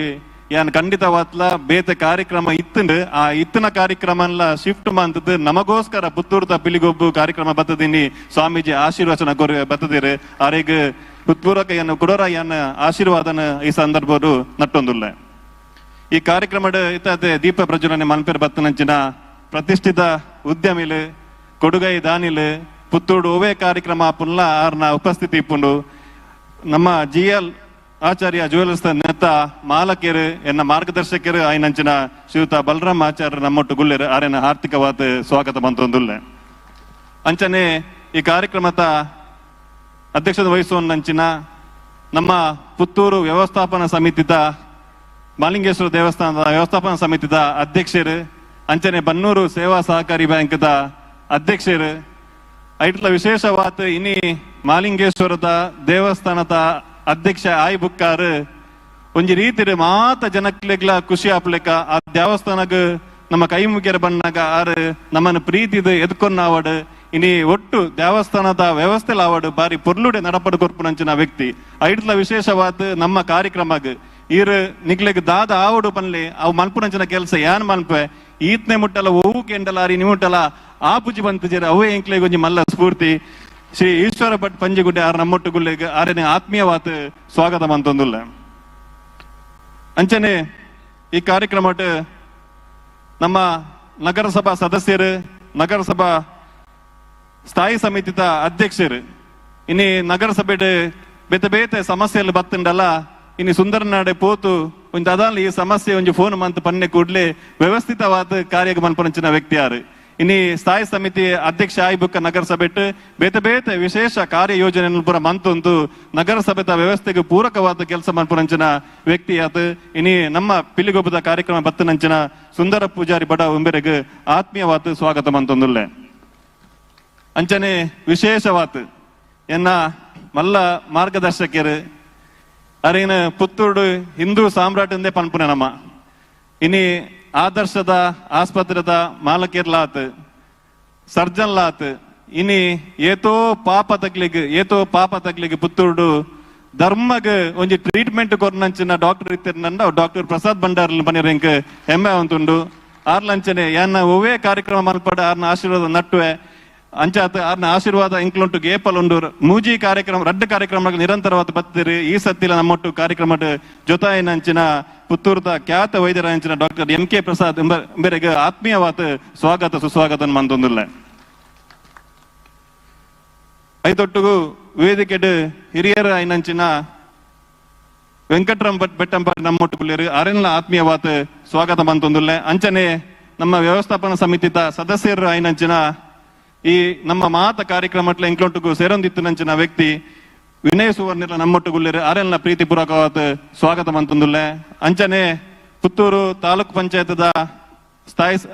ಯಾನ್ ಖಂಡಿತವಾತ್ಲ ಬೇತೆ ಕಾರ್ಯಕ್ರಮ ಇತ್ತಂಡು ಆ ಇತ್ತಿನ ಕಾರ್ಯಕ್ರಮ ಶಿಫ್ಟ್ ಮಂತದ್ದು ನಮಗೋಸ್ಕರ ಪುತ್ತೂರ್ದ ಪಿಲಿಗೊಬ್ಬು ಕಾರ್ಯಕ್ರಮ ಬತ್ತದಿನಿ ಸ್ವಾಮೀಜಿ ಆಶೀರ್ವಚನ ಬತ್ತದಿರು ಆರೆಗ್ ಹೃತ್ಪೂರ್ವಕ ಏನು ಕೊಡೋರ ಏನ್ ಆಶೀರ್ವಾದನ ಈ ಸಂದರ್ಭಡು ನಟ್ಟೊಂದುಲ್ಲ. ಈ ಕಾರ್ಯಕ್ರಮದ ಇತ್ತೆ ದೀಪ ಪ್ರಜ್ವಲನೆ ಮಲ್ಪೇರ್ ಬತ್ತನಂಚಿನ ಪ್ರತಿಷ್ಠಿತ ಉದ್ಯಮಿಲು ಕೊಡುಗೈ ದಾನಿಲು ಪುತ್ತೂರು ಓವೇ ಕಾರ್ಯಕ್ರಮ ಪುನ್ಲ ಆರ್ನ ಉಪಸ್ಥಿತಿ ಇಪ್ಪುಂಡು. ನಮ್ಮ GL ಆಚಾರ್ಯ ಜ್ಯುವೆಲರ್ಸ್ ನೆತ್ತ ಮಾಲಕಿಯರು ಎನ್ನ ಮಾರ್ಗದರ್ಶಕರು ಆಯ್ನಂಚಿನ ಶ್ರೀಯುತ ಬಲರಾಮ್ ಆಚಾರ್ಯ ನಮ್ಮೊಟ್ಟು ಗುಲ್ಲೆರು ಆರೇನ ಆರ್ಥಿಕವಾದ ಸ್ವಾಗತ ಬಂತೊಂದುಲ್ಲೆ. ಅಂಚನೆ ಈ ಕಾರ್ಯಕ್ರಮದ ಅಧ್ಯಕ್ಷತೆ ವಹಿಸುವಂಚಿನ ನಮ್ಮ ಪುತ್ತೂರು ವ್ಯವಸ್ಥಾಪನಾ ಸಮಿತಿದ ಮಾಲಿಂಗೇಶ್ವರ ದೇವಸ್ಥಾನದ ವ್ಯವಸ್ಥಾಪನಾ ಸಮಿತಿದ ಅಧ್ಯಕ್ಷರು ಅಂಚನೆ ಬನ್ನೂರು ಸೇವಾ ಸಹಕಾರಿ ಬ್ಯಾಂಕ್ದ ಅಧ್ಯಕ್ಷರು ಐಟ್ಲ ವಿಶೇಷವಾದ ಇನಿ ಮಾಲಿಂಗೇಶ್ವರದ ದೇವಸ್ಥಾನದ ಅಧ್ಯಕ್ಷ ಆಯ್ ಬುಕ್ಕಾರು ಒಂಜಿ ರೀತಿ ಮಾತ ಜನಕ್ಲೆಗ್ಲ ಖುಷಿ ಆಪ್ಲೆಕ್ಕ ಆ ದೇವಸ್ಥಾನಗ ನಮ್ಮ ಕೈ ಮುಗಿಯರ ಬಣ್ಣಾಗ ಆರು ನಮ್ಮನ್ನು ಪ್ರೀತಿದು ಎದ್ಕೊಂಡ್ ಆವಡು ಇನಿ ಒಟ್ಟು ದೇವಸ್ಥಾನದ ವ್ಯವಸ್ಥೆಲ್ ಆವಡು ಬಾರಿ ಪೊರ್ಲುಡೆ ನಡಪಡು ಕೊರ್ಪುನಂಚಿನ ವ್ಯಕ್ತಿ ಐಟ್ಲ ವಿಶೇಷವಾದ ನಮ್ಮ ಕಾರ್ಯಕ್ರಮಗ ಈರು ನಿಗ್ಲೆಗ್ ದಾದ ಆವಡು ಪನ್ಲೆ ಅವು ಮಲ್ಪುನಂಚಿನ ಕೆಲಸ ಏನ್ ಮಲ್ಪೆ ಈತ್ನೆ ಮುಟ್ಟಲ ಓವು ಕೆಂಡಲಾರಿ ನಿಮುಟ್ಟಲ ಆ ಪುಜಿ ಬಂತಿಜರ ಅವೇ ಎಂಕ್ಲೆಗ್ ಒಂಜಿ ಮಲ್ಲ ಸ್ಫೂರ್ತಿ ಶ್ರೀ ಈಶ್ವರ ಭಟ್ ಪಂಜಿಗುಡ್ಡೆ ಆರ್ ನಮ್ಮೊಟ್ಟು ಗುಲ್ಲೆಗೆ ಆರನೇ ಆತ್ಮೀಯವಾದ ಸ್ವಾಗತ ಮಂತೊಂದುಲ್ಲ. ಅಂಚನೆ ಈ ಕಾರ್ಯಕ್ರಮ ನಮ್ಮ ನಗರಸಭಾ ಸದಸ್ಯರು ನಗರಸಭಾ ಸ್ಥಾಯಿ ಸಮಿತಿದ ಅಧ್ಯಕ್ಷರು ಇನಿ ನಗರಸಭೆ ಬೇತೆ ಬೇತೆ ಸಮಸ್ಯೆಯಲ್ಲಿ ಬತ್ತಂಡಲ್ಲ ಇನಿ ಸುಂದರನಾಡೆ ಪೋತು ಒಂದು ಅದಾಲಿ ಈ ಸಮಸ್ಯೆ ಒಂಜಿ ಫೋನ್ ಮಂತ್ ಪನ್ನೆ ಕೂಡ್ಲೆ ವ್ಯವಸ್ಥಿತವಾದ ಕಾರ್ಯ ಮಲ್ಪನಂಚಿನ ವ್ಯಕ್ತಿ ಯಾರು ಇನಿ ಸ್ಥಾಯಿ ಸಮಿತಿ ಅಧ್ಯಕ್ಷ ಆಯ್ಬುಕ್ಕ ನಗರಸಭೆ ಬೇತೆ ಬೇತೆ ವಿಶೇಷ ಕಾರ್ಯ ಯೋಜನೆ ಪೂರ ಮಂತೊಂದು ನಗರಸಭೆದ ವ್ಯವಸ್ಥೆಗೆ ಪೂರಕವಾದ ಕೆಲಸ ಮಲ್ಪನಂಚಿನ ವ್ಯಕ್ತಿ ಆತ ಇನಿ ನಮ್ಮ ಪಿಲಿಗೊಬ್ಬದ ಕಾರ್ಯಕ್ರಮ ಬತ್ತನಂಚಿನ ಸುಂದರ ಪೂಜಾರಿ ಬಡ ಉಂಬೆರೆಗೆ ಆತ್ಮೀಯವಾದ ಸ್ವಾಗತ ಮಂತೊಂದುಲ್ಲೆ. ಅಂಚನೆ ವಿಶೇಷವಾತ್ ಎನ್ನ ಮಲ್ಲ ಮಾರ್ಗದರ್ಶಕರು ಅರಿನ ಪುತ್ತೂರು ಹಿಂದೂ ಸಾಮ್ರಾಟಂದೇ ಪನ್ಪುನೆ ನಮ್ಮ ಇನಿ ಆದರ್ಶದ ಆಸ್ಪತ್ರೆದ ಮಾಲಕೇರ್ಲಾತ್ ಸರ್ಜನ್ಲಾತ್ ಇನಿ ಏತೋ ಪಾಪ ತಗ್ಲಿಗ್ ಪುತ್ತೂರು ಧರ್ಮಗ್ ಒಂಜಿ ಟ್ರೀಟ್ಮೆಂಟ್ ಕೊರ್ನಂಚಿನ ಡಾಕ್ಟರ್ ಇತ್ತಿರ್ನಂಡ ಡಾಕ್ಟರ್ ಪ್ರಸಾದ್ ಭಂಡಾರ್ಲ್ ಬನ್ನಿರಂಕ್ ಹೆಮ್ಮೆ ಅಂತುಂಡು ಆರ್ಲಂಚನೆ ಯಾನ ಒವೇ ಕಾರ್ಯಕ್ರಮ ಮಲ್ಪಡ ಆರ್ನ ಆಶೀರ್ವಾದ ನಟ್ಟುವೆ ಅಂಚಾತ್ ಆರ್ನ ಆಶೀರ್ವಾದ ಇಂಕ್ಲುಂಟು ಗೇಪಲ್ ಉಂಡು ಮೂಜಿ ಕಾರ್ಯಕ್ರಮ ರಡ್ಡು ಕಾರ್ಯಕ್ರಮ ನಿರಂತರವಾದ ಬತ್ತಿರಿ ಈ ಸತ್ತಿಲ ನಮ್ಮೊಟ್ಟು ಕಾರ್ಯಕ್ರಮ ಜೊತಾಯಿನಂಚಿನ ಪುತ್ತೂರ್ದ ಖ್ಯಾತ ವೈದ್ಯರಂಚಿನ ಡಾಕ್ಟರ್ ಎಂ ಕೆ ಪ್ರಸಾದ್ ಎಂಬರಿಗೆ ಆತ್ಮೀಯವಾದ ಸ್ವಾಗತ ಸುಸ್ವಾಗತ ಮಂತೊಂದಿಲ್ಲ ಐದೊಟ್ಟುಗು ವೇದಿಕೆಡ್ ಹಿರಿಯರ ಐನಂಚಿನ ವೆಂಕಟರಾಮ್ ಬೆಟ್ಟಂಪ ನಮ್ಮೊಟ್ಟು ಪುಲ್ಯರು ಅರೆನ್ಲ ಆತ್ಮೀಯವಾದ ಸ್ವಾಗತ ಮಂತೊಂದಿಲ್ಲ ಅಂಚನೆ ನಮ್ಮ ವ್ಯವಸ್ಥಾಪನಾ ಸಮಿತಿದ ಸದಸ್ಯರು ಐನಂಚಿನ ಈ ನಮ್ಮ ಮಾತ ಕಾರ್ಯಕ್ರಮಟ್ಲ ಇಂಕ್ಲೊಟ್ಟುಗು ಸೇರೊಂದಿತ್ತಿನಂಚಿನ ವ್ಯಕ್ತಿ ವಿನಯ್ ಸುವರ್ಣಿರ್ಲ ನಮ್ಮೊಟ್ಟುಗುಲ್ಲೇರು ಅರೆನ್ಲ ಪ್ರೀತಿಪೂರ್ವಕವಾದ ಸ್ವಾಗತ ಮಂತೊಂದಿಲ್ಲ ಅಂಚನೆ ಪುತ್ತೂರು ತಾಲೂಕ್ ಪಂಚಾಯತ್ದ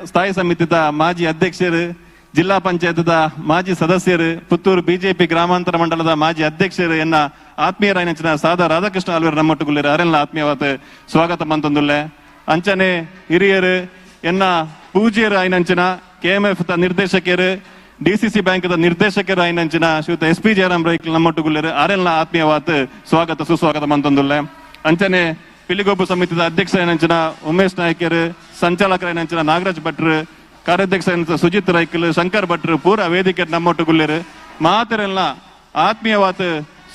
ಸ್ಥಾಯಿ ಸಮಿತಿದ ಮಾಜಿ ಅಧ್ಯಕ್ಷರು ಜಿಲ್ಲಾ ಪಂಚಾಯತ್ದ ಮಾಜಿ ಸದಸ್ಯರು ಪುತ್ತೂರು ಬಿಜೆಪಿ ಗ್ರಾಮಾಂತರ ಮಂಡಲದ ಮಾಜಿ ಅಧ್ಯಕ್ಷರು ಎನ್ನ ಆತ್ಮೀಯರಾಯನಂಚಿನ ಸಾದಾ ರಾಧಾಕೃಷ್ಣ ಆಲ್ವೇರ್ ನಮ್ಮೊಟ್ಟುಗುಲ್ಲೇರು ಅರೆನ್ಲ ಆತ್ಮೀಯವಾದ ಸ್ವಾಗತ ಮಂತೊಂದಿಲ್ಲ ಅಂಚನೆ ಹಿರಿಯರು ಎನ್ನ ಪೂಜ್ಯರು ಐನಂಚಿನ KMF ನಿರ್ದೇಶಕರು DCC ಬ್ಯಾಂಕ್ ನಿರ್ದೇಶಕರು ಐನಂಚಿನ ಶ್ರೀಯುತ SP ಜಯರಾಮ್ ರೈಕ್ ನಮ್ಮೊಟ್ಟುಗುಲ್ಲೇರು ಅರೆನ್ಲ ಆತ್ಮೀಯವಾದ ಸ್ವಾಗತ ಸುಸ್ವಾಗತ ಮಂತೊಂದಿಲ್ಲ ಅಂಚನೆ ಪಿಲಿಗೊಬ್ಬು ಸಮಿತಿದ ಅಧ್ಯಕ್ಷ ಐನಂಚಿನ ಉಮೇಶ್ ನಾಯ್ಕರು ಸಂಚಾಲಕರ ಐನಂಚಿನ ನಾಗರಾಜ್ ಭಟ್ರು ಕಾರ್ಯಾಧ್ಯಕ್ಷ ಸುಜಿತ್ ರೈಕಲ್ ಶಂಕರ್ ಭಟ್ರು ಪೂರ ವೇದಿಕೆ ನಮ್ಮೊಟ್ಟುಗುಲ್ಲೇರು ಮಾತರೆಲ್ಲ ಆತ್ಮೀಯವಾದ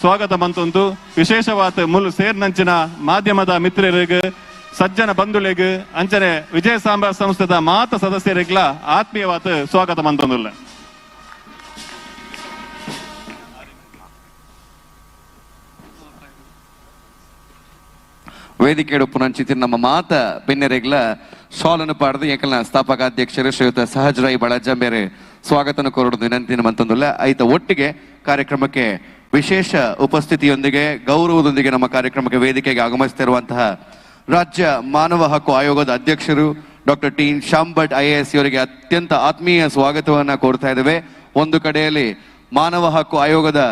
ಸ್ವಾಗತ ಮಂತೊಂದು ವಿಶೇಷವಾದ ಮುಲ್ ಸೇರ್ನಂಚಿನ ಮಾಧ್ಯಮದ ಮಿತ್ರರಿಗೆ ಸಜ್ಜನ ಬಂಧುಳಿಗೆ ಅಂಚನೆ ವಿಜಯ ಸಾಂಬಾರ್ ಸಂಸ್ಥೆದ ಮಾತ ಸದಸ್ಯರಿಗ್ಲ ಆತ್ಮೀಯವಾದ ಸ್ವಾಗತ ಮಂತೊಂದಿಲ್ಲ ವೇದಿಕೆ ಪುನಂಚಿತಿ ನಮ್ಮ ಮಾತ ಬೆನ್ನೆರೆಗ್ಲ ಶಾಲನ್ನು ಪಾಡ್ದು ಏಕಲ್ನ ಸ್ಥಾಪಕಾಧ್ಯಕ್ಷರು ಶ್ರೀಯುತ ಸಹಜ್ ರೈ ಬಳಜ ಬೇರೆ ಸ್ವಾಗತನ ಕೋರುವುದು ವಿನಂತಿನ ಮಂತಂದುಲ್ಲ ಐತ ಒಟ್ಟಿಗೆ ಕಾರ್ಯಕ್ರಮಕ್ಕೆ ವಿಶೇಷ ಉಪಸ್ಥಿತಿಯೊಂದಿಗೆ ಗೌರವದೊಂದಿಗೆ ನಮ್ಮ ಕಾರ್ಯಕ್ರಮಕ್ಕೆ ವೇದಿಕೆಗೆ ಆಗಮಿಸುತ್ತಿರುವಂತಹ ರಾಜ್ಯ ಮಾನವ ಹಕ್ಕು ಆಯೋಗದ ಅಧ್ಯಕ್ಷರು doctor T Shyam Bhat IAS ಇವರಿಗೆ ಅತ್ಯಂತ ಆತ್ಮೀಯ ಸ್ವಾಗತವನ್ನ ಕೋರ್ತಾ ಇದ್ದೇವೆ. ಒಂದು ಕಡೆಯಲ್ಲಿ ಮಾನವ ಹಕ್ಕು ಆಯೋಗದ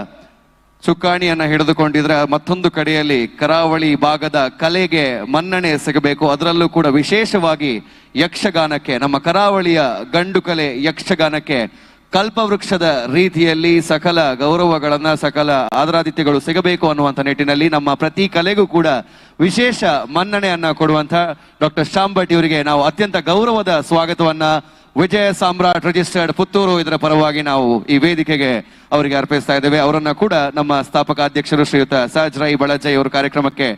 ಚುಕ್ಕಾಣಿಯನ್ನ ಹಿಡಿದುಕೊಂಡಿದ್ರೆ ಮತ್ತೊಂದು ಕಡೆಯಲ್ಲಿ ಕರಾವಳಿ ಭಾಗದ ಕಲೆಗೆ ಮನ್ನಣೆ ಸಿಗಬೇಕು. ಅದರಲ್ಲೂ ಕೂಡ ವಿಶೇಷವಾಗಿ ಯಕ್ಷಗಾನಕ್ಕೆ, ನಮ್ಮ ಕರಾವಳಿಯ ಗಂಡು ಕಲೆ ಯಕ್ಷಗಾನಕ್ಕೆ ಕಲ್ಪವೃಕ್ಷದ ರೀತಿಯಲ್ಲಿ ಸಕಲ ಗೌರವಗಳನ್ನ, ಸಕಲ ಆದರಾತಿಥ್ಯಗಳು ಸಿಗಬೇಕು ಅನ್ನುವಂಥ ನಿಟ್ಟಿನಲ್ಲಿ ನಮ್ಮ ಪ್ರತಿ ಕಲೆಗೂ ಕೂಡ ವಿಶೇಷ ಮನ್ನಣೆಯನ್ನ ಕೊಡುವಂತ ಡಾಕ್ಟರ್ ಶ್ಯಾಮ್ ಭಟ್ ಇವರಿಗೆ ನಾವು ಅತ್ಯಂತ ಗೌರವದ ಸ್ವಾಗತವನ್ನ ವಿಜಯ ಸಾಮ್ರಾಟ್ ರಿಜಿಸ್ಟರ್ಡ್ ಪುತ್ತೂರು ಇದರ ಪರವಾಗಿ ನಾವು ಈ ವೇದಿಕೆಗೆ ಅವರಿಗೆ ಅರ್ಪಿಸ್ತಾ ಇದ್ದೇವೆ. ಅವರನ್ನ ಕೂಡ ನಮ್ಮ ಸ್ಥಾಪಕ ಅಧ್ಯಕ್ಷರು ಶ್ರೀಯುತ ಸಹಜ್ ರೈ ಬಳಜೈ ಅವರು ಕಾರ್ಯಕ್ರಮಕ್ಕೆ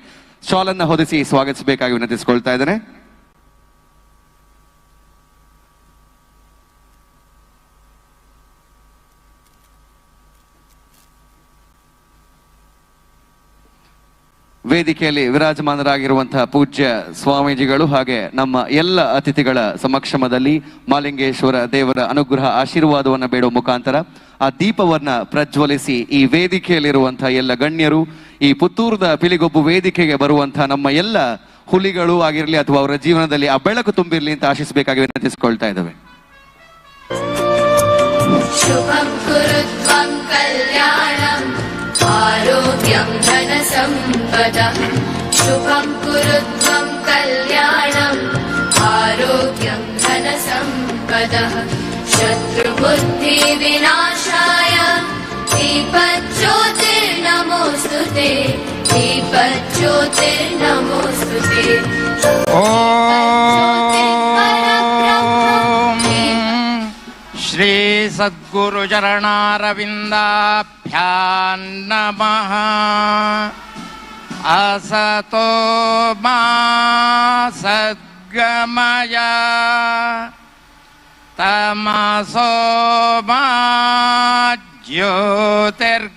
ಶಾಲನ್ನ ಹೊದಿಸಿ ಸ್ವಾಗತಿಸಬೇಕಾಗಿ ವಿನಂತಿಸಿಕೊಳ್ತಾ ಇದ್ದೇನೆ. ವೇದಿಕೆಯಲ್ಲಿ ವಿರಾಜಮಾನರಾಗಿರುವಂತಹ ಪೂಜ್ಯ ಸ್ವಾಮೀಜಿಗಳು ಹಾಗೆ ನಮ್ಮ ಎಲ್ಲ ಅತಿಥಿಗಳ ಸಮಕ್ಷಮದಲ್ಲಿ ಮಾಲಿಂಗೇಶ್ವರ ದೇವರ ಅನುಗ್ರಹ ಆಶೀರ್ವಾದವನ್ನ ಬೇಡುವ ಮುಖಾಂತರ ಆ ದೀಪವನ್ನ ಪ್ರಜ್ವಲಿಸಿ ಈ ವೇದಿಕೆಯಲ್ಲಿರುವಂತಹ ಎಲ್ಲ ಗಣ್ಯರು, ಈ ಪುತ್ತೂರದ ಪಿಲಿಗೊಬ್ಬು ವೇದಿಕೆಗೆ ಬರುವಂತಹ ನಮ್ಮ ಎಲ್ಲ ಹುಲಿಗಳು ಆಗಿರಲಿ ಅಥವಾ ಅವರ ಜೀವನದಲ್ಲಿ ಆ ಬೆಳಕು ತುಂಬಿರಲಿ ಅಂತ ಆಶಿಸಬೇಕಾಗಿ ವಿನಂತಿಸಿಕೊಳ್ತಾ ಇದ್ದೇವೆ. ಶುಭಂ ಕುರುತ್ವಂ ಕಲ್ಯಾಣಂ ಆರೋಗ್ಯಂ ಧನ ಸಂಪದಃ ಶುಭಂ ಕುರುತ್ವಂ ಕಲ್ಯಾಣಂ ಆರೋಗ್ಯಂ ಧನ ಸಂಪದಃ ಶತ್ರುಬುದ್ಧಿ ವಿನಾಶಾಯ ದೀಪಜ್ಯೋತಿರ್ನಮೋಸ್ತುತೆ ದೀಪಜ್ಯೋತಿರ್ನಮೋಸ್ತುತೆ ಶ್ರೀ ಸದ್ಗುರು ಚರಣಾರವಿಂದಾಭ್ಯಾಂ ನಮಃ. ಅಸತೋ ಮಾ ಸದ್ಗಮಯ ತಮಸೋ ಮಾ ಜ್ಯೋತಿರ್ಗಮಯ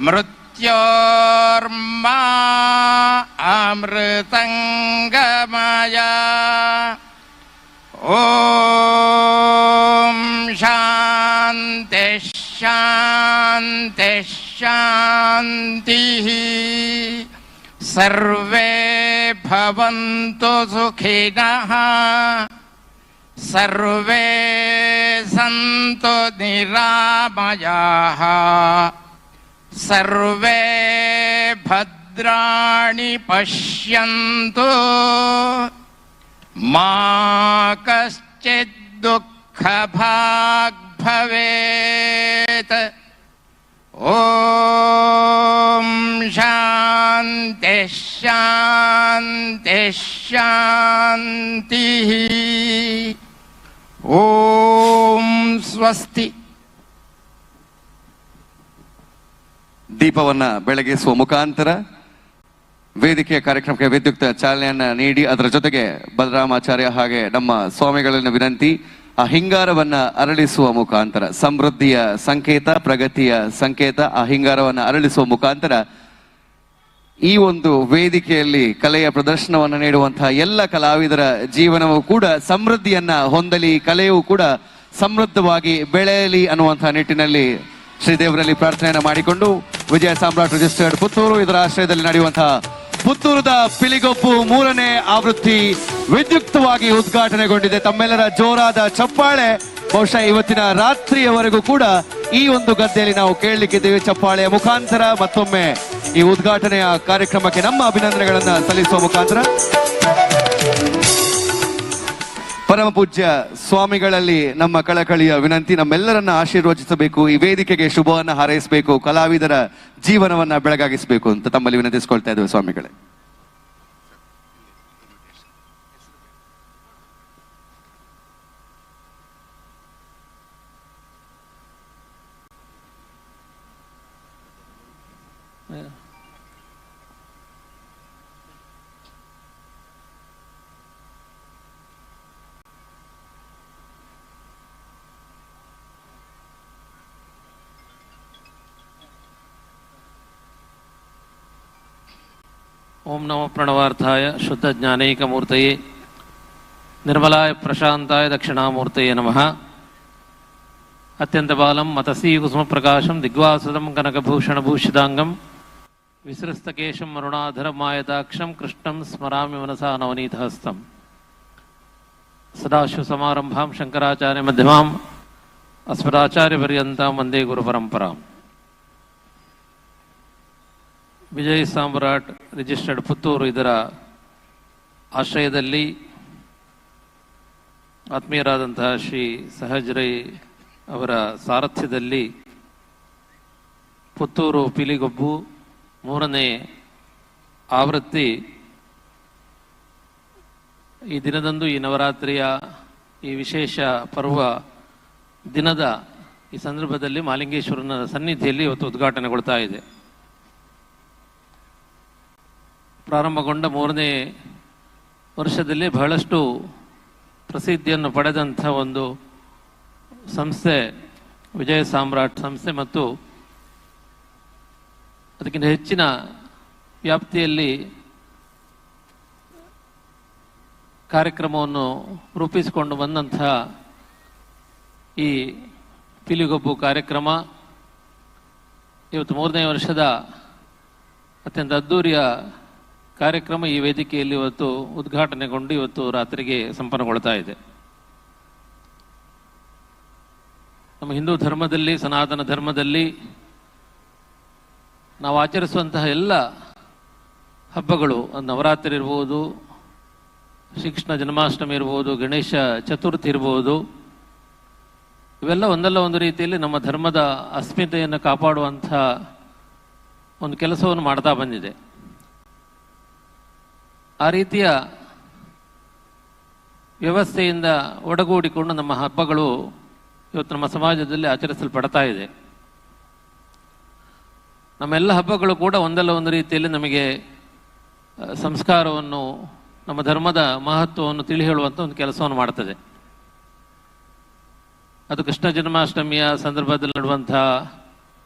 ಮೃತ್ಯೋರ್ಮಾ ಅಮೃತಂಗಮಯ. ಓಂ ಶಾಂತಿ ಶಾಂತಿ ಶಾಂತಿ. ಸರ್ವೇ ಭವಂತು ಸುಖಿನಃ ಸರ್ವೇ ಸಂತು ನಿರಾಮಯಾಃ ಸರ್ವೇ ಭದ್ರಾಣಿ ಪಶ್ಯಂತು ಮಾ ಕಶ್ಚಿತ್ ದುಃಖಭಾಗ್ ಭವೇತ್. ಓಂ ಶಾಂತಿ ಶಾಂತಿ ಶಾಂತಿ. ಓಂ ಸ್ವಸ್ತಿ. ದೀಪವನ್ನ ಬೆಳಗಿಸುವ ಮುಖಾಂತರ ವೇದಿಕೆಯ ಕಾರ್ಯಕ್ರಮಕ್ಕೆ ವಿದ್ಯುಕ್ತ ಚಾಲನೆಯನ್ನ ನೀಡಿ ಅದರ ಜೊತೆಗೆ ಬಲರಾಮಾಚಾರ್ಯ ಹಾಗೆ ನಮ್ಮ ಸ್ವಾಮಿಗಳನ್ನ ವಿನಂತಿ ಆ ಹಿಂಗಾರವನ್ನ ಅರಳಿಸುವ ಮುಖಾಂತರ ಸಮೃದ್ಧಿಯ ಸಂಕೇತ, ಪ್ರಗತಿಯ ಸಂಕೇತ. ಆ ಹಿಂಗಾರವನ್ನ ಅರಳಿಸುವ ಮುಖಾಂತರ ಈ ಒಂದು ವೇದಿಕೆಯಲ್ಲಿ ಕಲೆಯ ಪ್ರದರ್ಶನವನ್ನು ನೀಡುವಂತಹ ಎಲ್ಲ ಕಲಾವಿದರ ಜೀವನವೂ ಕೂಡ ಸಮೃದ್ಧಿಯನ್ನ ಹೊಂದಲಿ, ಕಲೆಯೂ ಕೂಡ ಸಮೃದ್ಧವಾಗಿ ಬೆಳೆಯಲಿ ಅನ್ನುವಂತಹ ನಿಟ್ಟಿನಲ್ಲಿ ಶ್ರೀದೇವರಲ್ಲಿ ಪ್ರಾರ್ಥನೆಯನ್ನ ಮಾಡಿಕೊಂಡು ವಿಜಯ ಸಾಮ್ರಾಟ್ ರಿಜಿಸ್ಟರ್ಡ್ ಪುತ್ತೂರು ಇದರ ಆಶ್ರಯದಲ್ಲಿ ನಡೆಯುವಂತಹ ಪುತ್ತೂರದ ಪಿಲಿಗೊಪ್ಪು 3ನೇ ಆವೃತ್ತಿ ವಿದ್ಯುಕ್ತವಾಗಿ ಉದ್ಘಾಟನೆಗೊಂಡಿದೆ. ತಮ್ಮೆಲ್ಲರ ಜೋರಾದ ಚಪ್ಪಾಳೆ ಬಹುಶಃ ಇವತ್ತಿನ ರಾತ್ರಿಯವರೆಗೂ ಕೂಡ ಈ ಒಂದು ಗದ್ದೆಯಲ್ಲಿ ನಾವು ಕೇಳಲಿಕ್ಕಿದ್ದೇವೆ. ಚಪ್ಪಾಳೆಯ ಮುಖಾಂತರ ಮತ್ತೊಮ್ಮೆ ಈ ಉದ್ಘಾಟನೆಯ ಕಾರ್ಯಕ್ರಮಕ್ಕೆ ನಮ್ಮ ಅಭಿನಂದನೆಗಳನ್ನ ಸಲ್ಲಿಸುವ ಮುಖಾಂತರ ಪರಮ ಪೂಜ್ಯ ಸ್ವಾಮಿಗಳಲ್ಲಿ ನಮ್ಮ ಕಳಕಳಿಯ ವಿನಂತಿ, ನಮ್ಮೆಲ್ಲರನ್ನ ಆಶೀರ್ವದಿಸಬೇಕು, ಈ ವೇದಿಕೆಗೆ ಶುಭವನ್ನ ಹಾರೈಸಬೇಕು, ಕಲಾವಿದರ ಜೀವನವನ್ನ ಬೆಳಗಾಗಿಸಬೇಕು ಅಂತ ತಮ್ಮಲ್ಲಿ ವಿನಂತಿಸಿಕೊಳ್ತಾ ಇದ್ದೇವೆ ಸ್ವಾಮಿಗಳೇ. ಓಂ ನಮೋ ಪ್ರಣವಾರ್ಥಾಯ ಶುದ್ಧ ಜ್ಞಾನೈಕಮೂರ್ತಯೇ ನಿರ್ಮಲಾಯ ಪ್ರಶಾಂತಾಯ ದಕ್ಷಿಣಾಮೂರ್ತಯೇ ನಮಃ. ಅತ್ಯಂತ ಬಾಲಂ ಮತಸೀ ಕುಸುಮ ಪ್ರಕಾಶಂ ದಿಗ್ವಾಸದಂ ಕನಕಭೂಷಣಭೂಷಿತಾಂಗಂ ವಿಸೃಸ್ತಕೇಶಂ ಅರುಣಾಧರಮಾಯತಾಕ್ಷಂ ಕೃಷ್ಣಂ ಸ್ಮರಾಮಿ ಮನಸಾ ನವನೀತಹಸ್ತಂ. ಸದಾಶಿವಸಮಾರಂಭಾಂ ಶಂಕರಾಚಾರ್ಯ ಮಧ್ಯಮಾಂ ಅಸ್ಮದಾಚಾರ್ಯಪರ್ಯಂತಾಂ ವಂದೇ ಗುರುಪರಂಪರಾಂ. ವಿಜಯ್ ಸಾಮ್ರಾಟ್ ರಿಜಿಸ್ಟರ್ಡ್ ಪುತ್ತೂರು ಇದರ ಆಶ್ರಯದಲ್ಲಿ ಆತ್ಮೀಯರಾದಂತಹ ಶ್ರೀ ಸಹಜ್ ರೈ ಅವರ ಸಾರಥ್ಯದಲ್ಲಿ ಪುತ್ತೂರು ಪಿಲಿಗೊಬ್ಬು 3ನೇ ಆವೃತ್ತಿ ಈ ದಿನದಂದು, ಈ ನವರಾತ್ರಿಯ ಈ ವಿಶೇಷ ಪರ್ವ ದಿನದ ಈ ಸಂದರ್ಭದಲ್ಲಿ ಮಾಲಿಂಗೇಶ್ವರನ ಸನ್ನಿಧಿಯಲ್ಲಿ ಇವತ್ತು ಉದ್ಘಾಟನೆಗೊಳ್ತಾ ಇದೆ. ಪ್ರಾರಂಭಗೊಂಡ 3ನೇ ವರ್ಷದಲ್ಲಿ ಬಹಳಷ್ಟು ಪ್ರಸಿದ್ಧಿಯನ್ನು ಪಡೆದಂಥ ಒಂದು ಸಂಸ್ಥೆ ವಿಜಯ ಸಾಮ್ರಾಟ್ ಸಂಸ್ಥೆ ಮತ್ತು ಅದಕ್ಕಿಂತ ಹೆಚ್ಚಿನ ವ್ಯಾಪ್ತಿಯಲ್ಲಿ ಕಾರ್ಯಕ್ರಮವನ್ನು ರೂಪಿಸಿಕೊಂಡು ಬಂದಂತಹ ಈ ಪಿಲಿಗೊಬ್ಬು ಕಾರ್ಯಕ್ರಮ ಇವತ್ತು 3ನೇ ವರ್ಷದ ಅತ್ಯಂತ ಅದ್ಧೂರಿಯ ಕಾರ್ಯಕ್ರಮ ಈ ವೇದಿಕೆಯಲ್ಲಿ ಇವತ್ತು ಉದ್ಘಾಟನೆಗೊಂಡು ಇವತ್ತು ರಾತ್ರಿಗೆ ಸಂಪನ್ನಗೊಳ್ತಾ ಇದೆ. ನಮ್ಮ ಹಿಂದೂ ಧರ್ಮದಲ್ಲಿ, ಸನಾತನ ಧರ್ಮದಲ್ಲಿ ನಾವು ಆಚರಿಸುವಂತಹ ಎಲ್ಲ ಹಬ್ಬಗಳು, ನವರಾತ್ರಿ ಇರ್ಬೋದು, ಶ್ರೀಕೃಷ್ಣ ಜನ್ಮಾಷ್ಟಮಿ ಇರ್ಬೋದು, ಗಣೇಶ ಚತುರ್ಥಿ ಇರ್ಬೋದು, ಇವೆಲ್ಲ ಒಂದಲ್ಲ ಒಂದು ರೀತಿಯಲ್ಲಿ ನಮ್ಮ ಧರ್ಮದ ಅಸ್ಮಿತೆಯನ್ನು ಕಾಪಾಡುವಂಥ ಒಂದು ಕೆಲಸವನ್ನು ಮಾಡ್ತಾ ಬಂದಿದೆ. ಆ ರೀತಿಯ ವ್ಯವಸ್ಥೆಯಿಂದ ಒಡಗೂಡಿಕೊಂಡು ನಮ್ಮ ಹಬ್ಬಗಳು ಇವತ್ತು ನಮ್ಮ ಸಮಾಜದಲ್ಲಿ ಆಚರಿಸಲ್ಪಡ್ತಾ ಇದೆ. ನಮ್ಮೆಲ್ಲ ಹಬ್ಬಗಳು ಕೂಡ ಒಂದಲ್ಲ ಒಂದು ರೀತಿಯಲ್ಲಿ ನಮಗೆ ಸಂಸ್ಕಾರವನ್ನು, ನಮ್ಮ ಧರ್ಮದ ಮಹತ್ವವನ್ನು ತಿಳಿ ಹೇಳುವಂಥ ಒಂದು ಕೆಲಸವನ್ನು ಮಾಡ್ತದೆ. ಅದು ಕೃಷ್ಣ ಜನ್ಮಾಷ್ಟಮಿಯ ಸಂದರ್ಭದಲ್ಲಿ ನಡೆಯುವಂಥ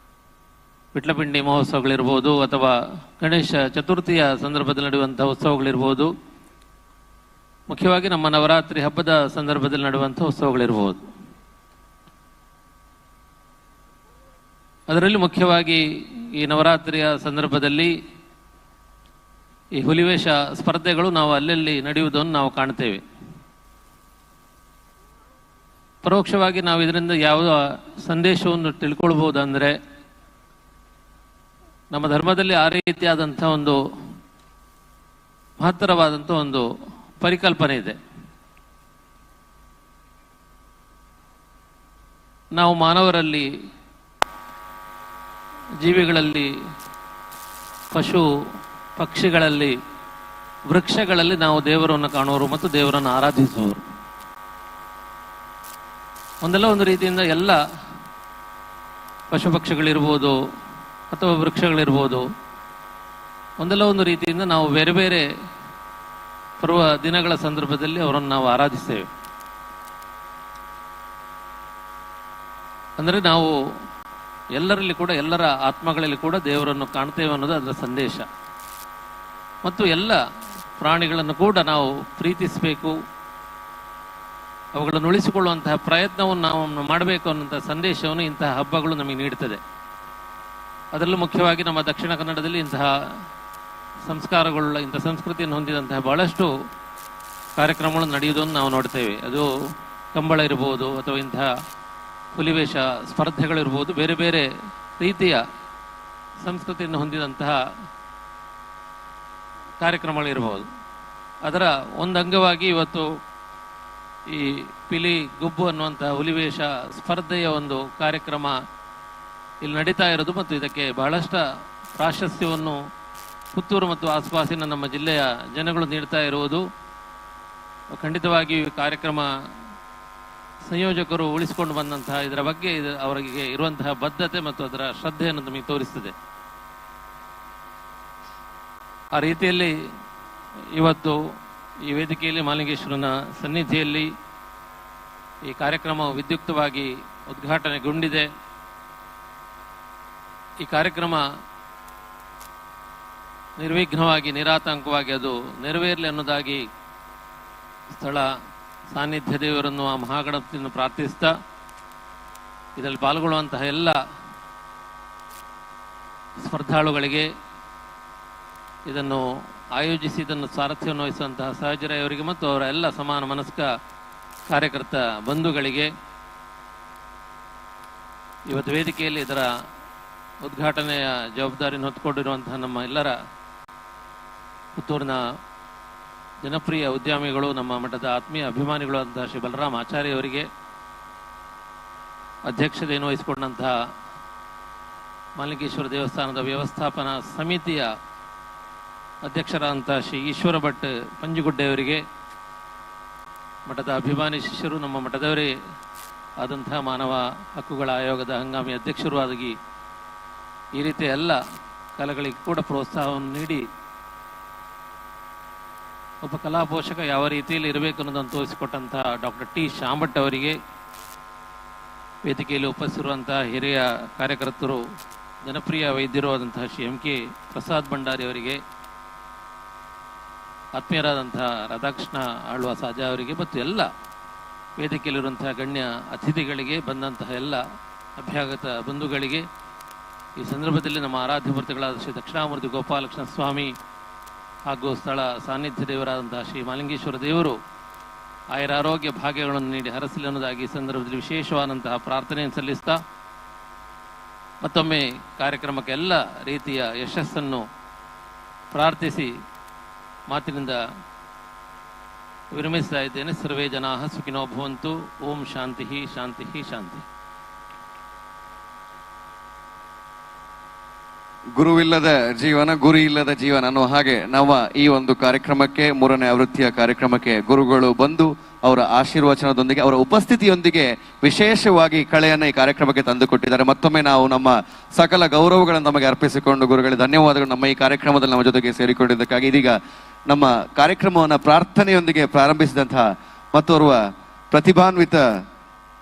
ವಿಟ್ಲಪಿಂಡಿ ಮಹೋತ್ಸವಗಳಿರ್ಬೋದು, ಅಥವಾ ಗಣೇಶ ಚತುರ್ಥಿಯ ಸಂದರ್ಭದಲ್ಲಿ ನಡೆಯುವಂಥ ಉತ್ಸವಗಳಿರ್ಬೋದು, ಮುಖ್ಯವಾಗಿ ನಮ್ಮ ನವರಾತ್ರಿ ಹಬ್ಬದ ಸಂದರ್ಭದಲ್ಲಿ ನಡೆಯುವಂಥ ಉತ್ಸವಗಳಿರ್ಬೋದು. ಅದರಲ್ಲಿ ಮುಖ್ಯವಾಗಿ ಈ ನವರಾತ್ರಿಯ ಸಂದರ್ಭದಲ್ಲಿ ಈ ಹುಲಿವೇಷ ಸ್ಪರ್ಧೆಗಳು ನಾವು ಅಲ್ಲಲ್ಲಿ ನಡೆಯುವುದನ್ನು ನಾವು ಕಾಣ್ತೇವೆ. ಪರೋಕ್ಷವಾಗಿ ನಾವು ಇದರಿಂದ ಯಾವ ಸಂದೇಶವನ್ನು ತಿಳ್ಕೊಳ್ಬಹುದಂದರೆ, ನಮ್ಮ ಧರ್ಮದಲ್ಲಿ ಆ ರೀತಿಯಾದಂಥ ಒಂದು ಮಹತ್ತರವಾದಂಥ ಒಂದು ಪರಿಕಲ್ಪನೆ ಇದೆ. ನಾವು ಮಾನವರಲ್ಲಿ, ಜೀವಿಗಳಲ್ಲಿ, ಪಶು ಪಕ್ಷಿಗಳಲ್ಲಿ, ವೃಕ್ಷಗಳಲ್ಲಿ ನಾವು ದೇವರನ್ನು ಕಾಣುವರು ಮತ್ತು ದೇವರನ್ನು ಆರಾಧಿಸುವರು. ಒಂದಲ್ಲ ಒಂದು ರೀತಿಯಿಂದ ಎಲ್ಲ ಪಶು ಪಕ್ಷಿಗಳಿರ್ಬೋದು ಅಥವಾ ವೃಕ್ಷಗಳಿರ್ಬೋದು, ಒಂದಲ್ಲ ಒಂದು ರೀತಿಯಿಂದ ನಾವು ಬೇರೆ ಬೇರೆ ಬರುವ ದಿನಗಳ ಸಂದರ್ಭದಲ್ಲಿ ಅವರನ್ನು ನಾವು ಆರಾಧಿಸ್ತೇವೆ. ಅಂದರೆ ನಾವು ಎಲ್ಲರಲ್ಲಿ ಕೂಡ, ಎಲ್ಲರ ಆತ್ಮಗಳಲ್ಲಿ ಕೂಡ ದೇವರನ್ನು ಕಾಣ್ತೇವೆ ಅನ್ನೋದು ಅದರ ಸಂದೇಶ. ಮತ್ತು ಎಲ್ಲ ಪ್ರಾಣಿಗಳನ್ನು ಕೂಡ ನಾವು ಪ್ರೀತಿಸಬೇಕು, ಅವುಗಳನ್ನು ಉಳಿಸಿಕೊಳ್ಳುವಂತಹ ಪ್ರಯತ್ನವನ್ನು ನಾವು ಮಾಡಬೇಕು ಅನ್ನುವಂತಹ ಸಂದೇಶವನ್ನು ಇಂತಹ ಹಬ್ಬಗಳು ನಮಗೆ ನೀಡುತ್ತದೆ. ಅದರಲ್ಲೂ ಮುಖ್ಯವಾಗಿ ನಮ್ಮ ದಕ್ಷಿಣ ಕನ್ನಡದಲ್ಲಿ ಇಂತಹ ಸಂಸ್ಕಾರಗಳುಳ್ಳ, ಇಂಥ ಸಂಸ್ಕೃತಿಯನ್ನು ಹೊಂದಿದಂತಹ ಬಹಳಷ್ಟು ಕಾರ್ಯಕ್ರಮಗಳು ನಡೆಯುವುದನ್ನು ನಾವು ನೋಡ್ತೇವೆ. ಅದು ಕಂಬಳ ಇರ್ಬೋದು ಅಥವಾ ಇಂತಹ ಹುಲಿವೇಷ ಸ್ಪರ್ಧೆಗಳಿರ್ಬೋದು, ಬೇರೆ ಬೇರೆ ರೀತಿಯ ಸಂಸ್ಕೃತಿಯನ್ನು ಹೊಂದಿದಂತಹ ಕಾರ್ಯಕ್ರಮಗಳಿರ್ಬೋದು. ಅದರ ಒಂದು ಅಂಗವಾಗಿ ಇವತ್ತು ಈ ಪಿಲಿ ಗುಬ್ಬು ಅನ್ನುವಂತಹ ಹುಲಿವೇಷ ಸ್ಪರ್ಧೆಯ ಒಂದು ಕಾರ್ಯಕ್ರಮ ಇಲ್ಲಿ ನಡೀತಾ ಇರೋದು ಮತ್ತು ಇದಕ್ಕೆ ಬಹಳಷ್ಟು ಪ್ರಾಶಸ್ತ್ಯವನ್ನು ಪುತ್ತೂರು ಮತ್ತು ಆಸುಪಾಸಿನ ನಮ್ಮ ಜಿಲ್ಲೆಯ ಜನಗಳು ನೀಡ್ತಾ ಇರುವುದು ಖಂಡಿತವಾಗಿ ಕಾರ್ಯಕ್ರಮ ಸಂಯೋಜಕರು ಉಳಿಸಿಕೊಂಡು ಬಂದಂತಹ ಇದರ ಬಗ್ಗೆ ಅವರಿಗೆ ಇರುವಂತಹ ಬದ್ಧತೆ ಮತ್ತು ಅದರ ಶ್ರದ್ಧೆಯನ್ನು ನಮಗೆ ತೋರಿಸ್ತದೆ. ಆ ರೀತಿಯಲ್ಲಿ ಇವತ್ತು ಈ ವೇದಿಕೆಯಲ್ಲಿ ಮಾಲಿಂಗೇಶ್ವರನ ಸನ್ನಿಧಿಯಲ್ಲಿ ಈ ಕಾರ್ಯಕ್ರಮ ವಿದ್ಯುಕ್ತವಾಗಿ ಉದ್ಘಾಟನೆಗೊಂಡಿದೆ. ಈ ಕಾರ್ಯಕ್ರಮ ನಿರ್ವಿಘ್ನವಾಗಿ, ನಿರಾತಂಕವಾಗಿ ಅದು ನೆರವೇರಲಿ ಅನ್ನೋದಾಗಿ ಸ್ಥಳ ಸಾನ್ನಿಧ್ಯ ದೇವರನ್ನು, ಆ ಮಹಾಗಣಪತಿಯನ್ನು ಪ್ರಾರ್ಥಿಸ್ತಾ, ಇದರಲ್ಲಿ ಪಾಲ್ಗೊಳ್ಳುವಂತಹ ಎಲ್ಲ ಸ್ಪರ್ಧಾಳುಗಳಿಗೆ, ಇದನ್ನು ಆಯೋಜಿಸಿ ಇದನ್ನು ಸಾರಥ್ಯವನ್ನು ವಹಿಸುವಂತಹ ಸಹಚರಯವರಿಗೆ ಮತ್ತು ಅವರ ಎಲ್ಲ ಸಮಾನ ಮನಸ್ಕ ಕಾರ್ಯಕರ್ತ ಬಂಧುಗಳಿಗೆ, ಇವತ್ತು ವೇದಿಕೆಯಲ್ಲಿ ಇದರ ಉದ್ಘಾಟನೆಯ ಜವಾಬ್ದಾರಿಯನ್ನು ಹೊತ್ತುಕೊಂಡಿರುವಂತಹ ನಮ್ಮ ಎಲ್ಲರ ಪುತ್ತೂರಿನ ಜನಪ್ರಿಯ ಉದ್ಯಮಿಗಳು, ನಮ್ಮ ಮಠದ ಆತ್ಮೀಯ ಅಭಿಮಾನಿಗಳು ಅಂತಹ ಶ್ರೀ ಬಲರಾಮ್ ಆಚಾರ್ಯ ಅವರಿಗೆ, ಅಧ್ಯಕ್ಷತೆಯನ್ನು ವಹಿಸಿಕೊಂಡಂತಹ ಮಾಲಿಂಗೇಶ್ವರ ದೇವಸ್ಥಾನದ ವ್ಯವಸ್ಥಾಪನಾ ಸಮಿತಿಯ ಅಧ್ಯಕ್ಷರಾದಂತಹ ಶ್ರೀ ಈಶ್ವರ ಭಟ್ ಪಂಜುಗುಡ್ಡೆಯವರಿಗೆ, ಮಠದ ಅಭಿಮಾನಿ ಶಿಷ್ಯರು, ನಮ್ಮ ಮಠದವರೇ ಆದಂತಹ ಮಾನವ ಹಕ್ಕುಗಳ ಆಯೋಗದ ಹಂಗಾಮಿ ಅಧ್ಯಕ್ಷರು ಆಗಿ ಈ ರೀತಿಯ ಎಲ್ಲ ಕಲೆಗಳಿಗೆ ಕೂಡ ಪ್ರೋತ್ಸಾಹವನ್ನು ನೀಡಿ ಒಬ್ಬ ಕಲಾ ಪೋಷಕ ಯಾವ ರೀತಿಯಲ್ಲಿ ಇರಬೇಕು ಅನ್ನೋದನ್ನು ತೋರಿಸಿಕೊಟ್ಟಂತಹ ಡಾಕ್ಟರ್ ಟಿ ಶಾಂಭಟ್ ಅವರಿಗೆ, ವೇದಿಕೆಯಲ್ಲಿ ಉಪಸ್ಥಿತಿರುವಂತಹ ಹಿರಿಯ ಕಾರ್ಯಕರ್ತರು, ಜನಪ್ರಿಯ ವೈದ್ಯರು ಆದಂತಹ ಶ್ರೀ ಎಂ ಕೆ ಪ್ರಸಾದ್ ಭಂಡಾರಿ ಅವರಿಗೆ, ಆತ್ಮೀಯರಾದಂತಹ ರಾಧಾಕೃಷ್ಣ ಆಳ್ವ ಸಾಜಾ ಅವರಿಗೆ ಮತ್ತು ಎಲ್ಲ ವೇದಿಕೆಯಲ್ಲಿರುವಂತಹ ಗಣ್ಯ ಅತಿಥಿಗಳಿಗೆ, ಬಂದಂತಹ ಎಲ್ಲ ಅಭ್ಯಾಗತ ಬಂಧುಗಳಿಗೆ, ಈ ಸಂದರ್ಭದಲ್ಲಿ ನಮ್ಮ ಆರಾಧ್ಯ ಮೂರ್ತಿಗಳಾದ ಶ್ರೀ ದಕ್ಷಿಣಾಮೂರ್ತಿ ಗೋಪಾಲಕೃಷ್ಣ ಸ್ವಾಮಿ ಹಾಗೂ ಸ್ಥಳ ಸಾನ್ನಿಧ್ಯ ದೇವರಾದಂತಹ ಶ್ರೀ ಮಾಲಿಂಗೇಶ್ವರ ದೇವರು ಆಯುರಾರೋಗ್ಯ ಭಾಗ್ಯಗಳನ್ನು ನೀಡಿ ಹರಸಲಿ ಅನ್ನೋದಾಗಿ ಈ ಸಂದರ್ಭದಲ್ಲಿ ವಿಶೇಷವಾದಂತಹ ಪ್ರಾರ್ಥನೆಯನ್ನು ಸಲ್ಲಿಸ್ತಾ, ಮತ್ತೊಮ್ಮೆ ಕಾರ್ಯಕ್ರಮಕ್ಕೆ ಎಲ್ಲ ರೀತಿಯ ಯಶಸ್ಸನ್ನು ಪ್ರಾರ್ಥಿಸಿ ಮಾತಿನಿಂದ ವಿರಮಿಸ್ತಾ ಇದ್ದೇನೆ. ಸರ್ವೇ ಜನಾಃ ಸುಖಿನೋ ಭವಂತು. ಓಂ ಶಾಂತಿ ಶಾಂತಿ ಶಾಂತಿ. ಗುರುವಿಲ್ಲದ ಜೀವನ, ಗುರಿ ಇಲ್ಲದ ಜೀವನ ಅನ್ನೋ ಹಾಗೆ ನಮ್ಮ ಈ ಒಂದು ಕಾರ್ಯಕ್ರಮಕ್ಕೆ, 3ನೇ ಆವೃತ್ತಿಯ ಕಾರ್ಯಕ್ರಮಕ್ಕೆ ಗುರುಗಳು ಬಂದು ಅವರ ಆಶೀರ್ವಚನದೊಂದಿಗೆ, ಅವರ ಉಪಸ್ಥಿತಿಯೊಂದಿಗೆ ವಿಶೇಷವಾಗಿ ಕಳೆಯನ್ನು ಈ ಕಾರ್ಯಕ್ರಮಕ್ಕೆ ತಂದುಕೊಟ್ಟಿದ್ದಾರೆ. ಮತ್ತೊಮ್ಮೆ ನಾವು ನಮ್ಮ ಸಕಲ ಗೌರವಗಳನ್ನು ನಮಗೆ ಅರ್ಪಿಸಿಕೊಂಡು ಗುರುಗಳಿಗೆ ಧನ್ಯವಾದಗಳು. ನಮ್ಮ ಈ ಕಾರ್ಯಕ್ರಮದಲ್ಲಿ ನಮ್ಮ ಜೊತೆಗೆ ಸೇರಿಕೊಂಡಿದ್ದಕ್ಕಾಗಿ. ಇದೀಗ ನಮ್ಮ ಕಾರ್ಯಕ್ರಮವನ್ನು ಪ್ರಾರ್ಥನೆಯೊಂದಿಗೆ ಪ್ರಾರಂಭಿಸಿದಂತಹ ಮತ್ತೋರ್ವ ಪ್ರತಿಭಾನ್ವಿತ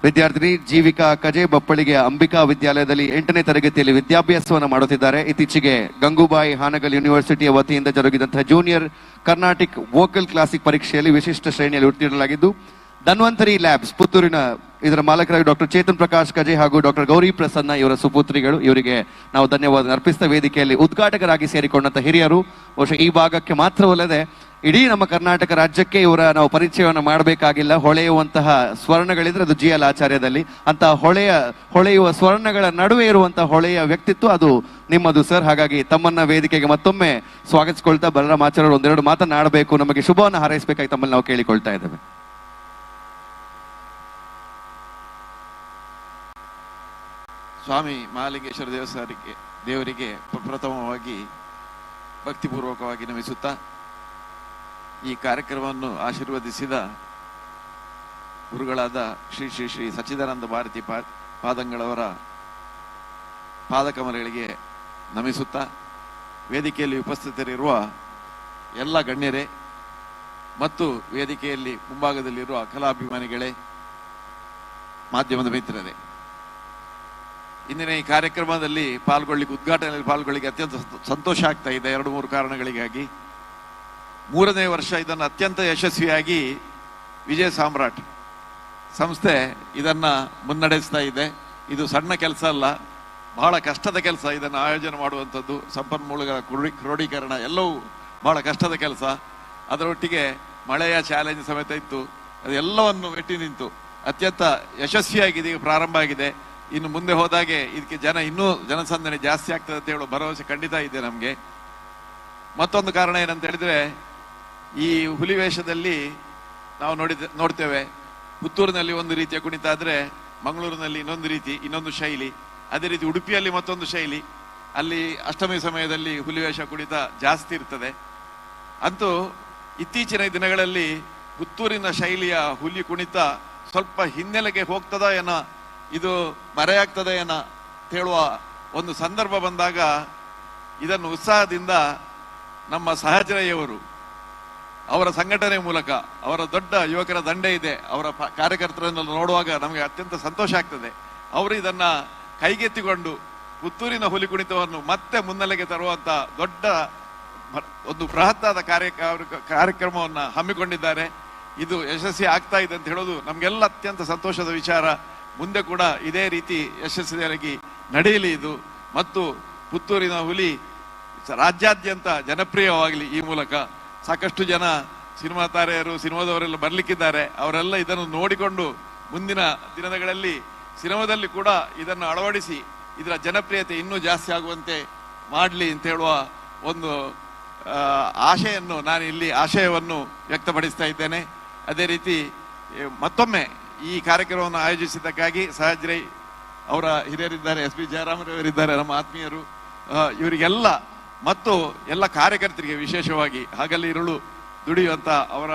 ವಿದ್ಯಾರ್ಥಿನಿ ಜೀವಿಕಾ ಕಜೆ ಬಪ್ಪಳಿಗೆ ಅಂಬಿಕಾ ವಿದ್ಯಾಲಯದಲ್ಲಿ 8ನೇ ತರಗತಿಯಲ್ಲಿ ವಿದ್ಯಾಭ್ಯಾಸವನ್ನು ಮಾಡುತ್ತಿದ್ದಾರೆ. ಇತ್ತೀಚೆಗೆ ಗಂಗೂಬಾಯಿ ಹಾನಗಲ್ ಯೂನಿವರ್ಸಿಟಿಯ ವತಿಯಿಂದ ಜರುಗಿದಂತಹ ಜೂನಿಯರ್ ಕರ್ನಾಟಿಕ್ ವೋಕಲ್ ಕ್ಲಾಸಿಕ್ ಪರೀಕ್ಷೆಯಲ್ಲಿ ವಿಶಿಷ್ಟ ಶ್ರೇಣಿಯಲ್ಲಿ ಉತ್ತೀರ್ಣರಾಗಿದ್ದು, ಧನ್ವಂತರಿ ಲ್ಯಾಬ್ಸ್ ಪುತ್ತೂರಿನ ಇದರ ಮಾಲಕರಾಗಿ ಡಾಕ್ಟರ್ ಚೇತನ್ ಪ್ರಕಾಶ್ ಕಜೆ ಹಾಗೂ ಡಾಕ್ಟರ್ ಗೌರಿ ಪ್ರಸನ್ನ ಇವರ ಸುಪುತ್ರಿಗಳು. ಇವರಿಗೆ ನಾವು ಧನ್ಯವಾದ ಅರ್ಪಿಸಿದ ವೇದಿಕೆಯಲ್ಲಿ ಉದ್ಘಾಟಕರಾಗಿ ಸೇರಿಕೊಂಡಂತ ಹಿರಿಯರು. ಬಹುಶಃ ಈ ಭಾಗಕ್ಕೆ ಮಾತ್ರವಲ್ಲದೆ ಇಡೀ ನಮ್ಮ ಕರ್ನಾಟಕ ರಾಜ್ಯಕ್ಕೆ ಇವರ ನಾವು ಪರಿಚಯವನ್ನು ಮಾಡಬೇಕಾಗಿಲ್ಲ. ಹೊಳೆಯುವಂತಹ ಸ್ವರ್ಣಗಳಿದ್ರೆ ಅದು ಜಿ ಎಲ್ ಆಚಾರ್ಯದಲ್ಲಿ. ಅಂತಹ ಹೊಳೆಯುವ ಸ್ವರ್ಣಗಳ ನಡುವೆ ಇರುವಂತಹ ಹೊಳೆಯ ವ್ಯಕ್ತಿತ್ವ ಅದು ನಿಮ್ಮದು ಸರ್. ಹಾಗಾಗಿ ತಮ್ಮನ್ನ ವೇದಿಕೆಗೆ ಮತ್ತೊಮ್ಮೆ ಸ್ವಾಗತಿಸಿಕೊಳ್ತಾ ಬಲರಾಮ್ ಆಚಾರ್ಯರು ಒಂದೆರಡು ಮಾತನಾಡಬೇಕು, ನಮಗೆ ಶುಭವನ್ನು ಹಾರೈಸಬೇಕಾಗಿ ತಮ್ಮಲ್ಲಿ ನಾವು ಕೇಳಿಕೊಳ್ತಾ ಇದ್ದೇವೆ. ಸ್ವಾಮಿ ಮಹಾಲಿಂಗೇಶ್ವರ ದೇವರಿಗೆ ಪ್ರಥಮವಾಗಿ ಭಕ್ತಿಪೂರ್ವಕವಾಗಿ ನಮಿಸುತ್ತಾ ಈ ಕಾರ್ಯಕ್ರಮವನ್ನು ಆಶೀರ್ವದಿಸಿದ ಗುರುಗಳಾದ ಶ್ರೀ ಶ್ರೀ ಶ್ರೀ ಸಚ್ಚಿದಾನಂದ ಭಾರತಿ ಪಾದಂಗಳವರ ಪಾದಕಮಲಗಳಿಗೆ ನಮಿಸುತ್ತಾ ವೇದಿಕೆಯಲ್ಲಿ ಉಪಸ್ಥಿತರಿರುವ ಎಲ್ಲ ಗಣ್ಯರೇ ಮತ್ತು ವೇದಿಕೆಯಲ್ಲಿ ಮುಂಭಾಗದಲ್ಲಿರುವ ಕಲಾಭಿಮಾನಿಗಳೇ, ಮಾಧ್ಯಮದ ಮಿತ್ರರೇ, ಇಂದಿನ ಈ ಕಾರ್ಯಕ್ರಮದಲ್ಲಿ ಉದ್ಘಾಟನೆಯಲ್ಲಿ ಪಾಲ್ಗೊಳ್ಳಿಕ್ಕೆ ಅತ್ಯಂತ ಸಂತೋಷ ಆಗ್ತಾ ಇದೆ. 2-3 ಕಾರಣಗಳಿಗಾಗಿ. 3ನೇ ವರ್ಷ ಇದನ್ನು ಅತ್ಯಂತ ಯಶಸ್ವಿಯಾಗಿ ವಿಜಯ ಸಾಮ್ರಾಟ್ ಸಂಸ್ಥೆ ಇದನ್ನ ಮುನ್ನಡೆಸ್ತಾ ಇದೆ. ಇದು ಸಣ್ಣ ಕೆಲಸ ಅಲ್ಲ, ಬಹಳ ಕಷ್ಟದ ಕೆಲಸ. ಇದನ್ನು ಆಯೋಜನೆ ಮಾಡುವಂಥದ್ದು, ಸಂಪನ್ಮೂಲಗಳ ಕ್ರೋಢೀಕರಣ ಎಲ್ಲವೂ ಬಹಳ ಕಷ್ಟದ ಕೆಲಸ. ಅದರೊಟ್ಟಿಗೆ ಮಳೆಯ ಚಾಲೆಂಜ್ ಸಮೇತ ಇತ್ತು. ಅದೆಲ್ಲವನ್ನು ಮೆಟ್ಟಿ ನಿಂತು ಅತ್ಯಂತ ಯಶಸ್ವಿಯಾಗಿ ಇದೀಗ ಪ್ರಾರಂಭ ಆಗಿದೆ. ಇನ್ನು ಮುಂದೆ ಹೋದಾಗೆ ಇದಕ್ಕೆ ಇನ್ನೂ ಜನಸಂದಣಿ ಜಾಸ್ತಿ ಆಗ್ತದೆ ಅಂತ ಹೇಳೋ ಭರವಸೆ ಖಂಡಿತ ಇದೆ ನಮಗೆ. ಮತ್ತೊಂದು ಕಾರಣ ಏನಂತ ಹೇಳಿದ್ರೆ, ಈ ಹುಲಿ ವೇಷದಲ್ಲಿ ನಾವು ನೋಡ್ತೇವೆ, ಪುತ್ತೂರಿನಲ್ಲಿ ಒಂದು ರೀತಿಯ ಕುಣಿತ ಆದ್ರೆ ಮಂಗಳೂರಿನಲ್ಲಿ ಇನ್ನೊಂದು ಶೈಲಿ, ಅದೇ ರೀತಿ ಉಡುಪಿಯಲ್ಲಿ ಮತ್ತೊಂದು ಶೈಲಿ. ಅಲ್ಲಿ ಅಷ್ಟಮಿ ಸಮಯದಲ್ಲಿ ಹುಲಿವೇಷ ಕುಣಿತ ಜಾಸ್ತಿ ಇರ್ತದೆ. ಅಂತೂ ಇತ್ತೀಚಿನ ದಿನಗಳಲ್ಲಿ ಪುತ್ತೂರಿನ ಶೈಲಿಯ ಹುಲಿ ಕುಣಿತ ಸ್ವಲ್ಪ ಹಿನ್ನೆಲೆಗೆ ಹೋಗ್ತದ ಏನೋ, ಇದು ಮರೆಯಾಗ್ತದೆ ಏನೋ ಹೇಳುವ ಒಂದು ಸಂದರ್ಭ ಬಂದಾಗ ಇದನ್ನು ಉತ್ಸಾಹದಿಂದ ನಮ್ಮ ಸಹಚರಯ್ಯವರು ಅವರ ಸಂಘಟನೆ ಮೂಲಕ, ಅವರ ದೊಡ್ಡ ಯುವಕರ ದಂಡೆ ಇದೆ, ಅವರ ಕಾರ್ಯಕರ್ತರನ್ನು ನೋಡುವಾಗ ನಮಗೆ ಅತ್ಯಂತ ಸಂತೋಷ ಆಗ್ತದೆ. ಅವರು ಇದನ್ನ ಕೈಗೆತ್ತಿಕೊಂಡು ಪುತ್ತೂರಿನ ಹುಲಿ ಕುಣಿತವನ್ನು ಮತ್ತೆ ಮುನ್ನೆಲೆಗೆ ತರುವಂತ ದೊಡ್ಡ ಒಂದು ಬೃಹತ್ತಾದ ಕಾರ್ಯಕ್ರಮವನ್ನ ಹಮ್ಮಿಕೊಂಡಿದ್ದಾರೆ. ಇದು ಯಶಸ್ವಿ ಆಗ್ತಾ ಇದೆ ಅಂತ ಹೇಳೋದು ನಮ್ಗೆಲ್ಲ ಅತ್ಯಂತ ಸಂತೋಷದ ವಿಚಾರ. ಮುಂದೆ ಕೂಡ ಇದೇ ರೀತಿ ಯಶಸ್ವಿಯಾಗಿ ನಡೆಯಲಿ ಇದು, ಮತ್ತು ಪುತ್ತೂರಿನ ಹುಲಿ ರಾಜ್ಯಾದ್ಯಂತ ಜನಪ್ರಿಯವಾಗಲಿ. ಈ ಮೂಲಕ ಸಾಕಷ್ಟು ಜನ ಸಿನಿಮಾ ತಾರೆಯರು, ಸಿನಿಮಾದವರೆಲ್ಲ ಬರ್ಲಿಕ್ಕಿದ್ದಾರೆ. ಅವರೆಲ್ಲ ಇದನ್ನು ನೋಡಿಕೊಂಡು ಮುಂದಿನ ದಿನಗಳಲ್ಲಿ ಸಿನಿಮಾದಲ್ಲಿ ಕೂಡ ಇದನ್ನು ಅಳವಡಿಸಿ ಇದರ ಜನಪ್ರಿಯತೆ ಇನ್ನೂ ಜಾಸ್ತಿ ಆಗುವಂತೆ ಮಾಡಲಿ ಅಂತ ಹೇಳುವ ಒಂದು ಆಶಯವನ್ನು ವ್ಯಕ್ತಪಡಿಸ್ತಾ ಇದ್ದೇನೆ. ಅದೇ ರೀತಿ ಮತ್ತೊಮ್ಮೆ ಈ ಕಾರ್ಯಕ್ರಮವನ್ನು ಆಯೋಜಿಸಿದ್ದಕ್ಕಾಗಿ ಸಹಜ್ರೈ ಅವರ ಹಿರಿಯರಿದ್ದಾರೆ, ಎಸ್ ಪಿ ಜಯರಾಮರವರಿದ್ದಾರೆ, ನಮ್ಮ ಆತ್ಮೀಯರು, ಇವರಿಗೆಲ್ಲ ಮತ್ತು ಎಲ್ಲ ಕಾರ್ಯಕರ್ತರಿಗೆ ವಿಶೇಷವಾಗಿ ಹಗಲು ಇರುಳು ದುಡಿಯುವಂತ ಅವರ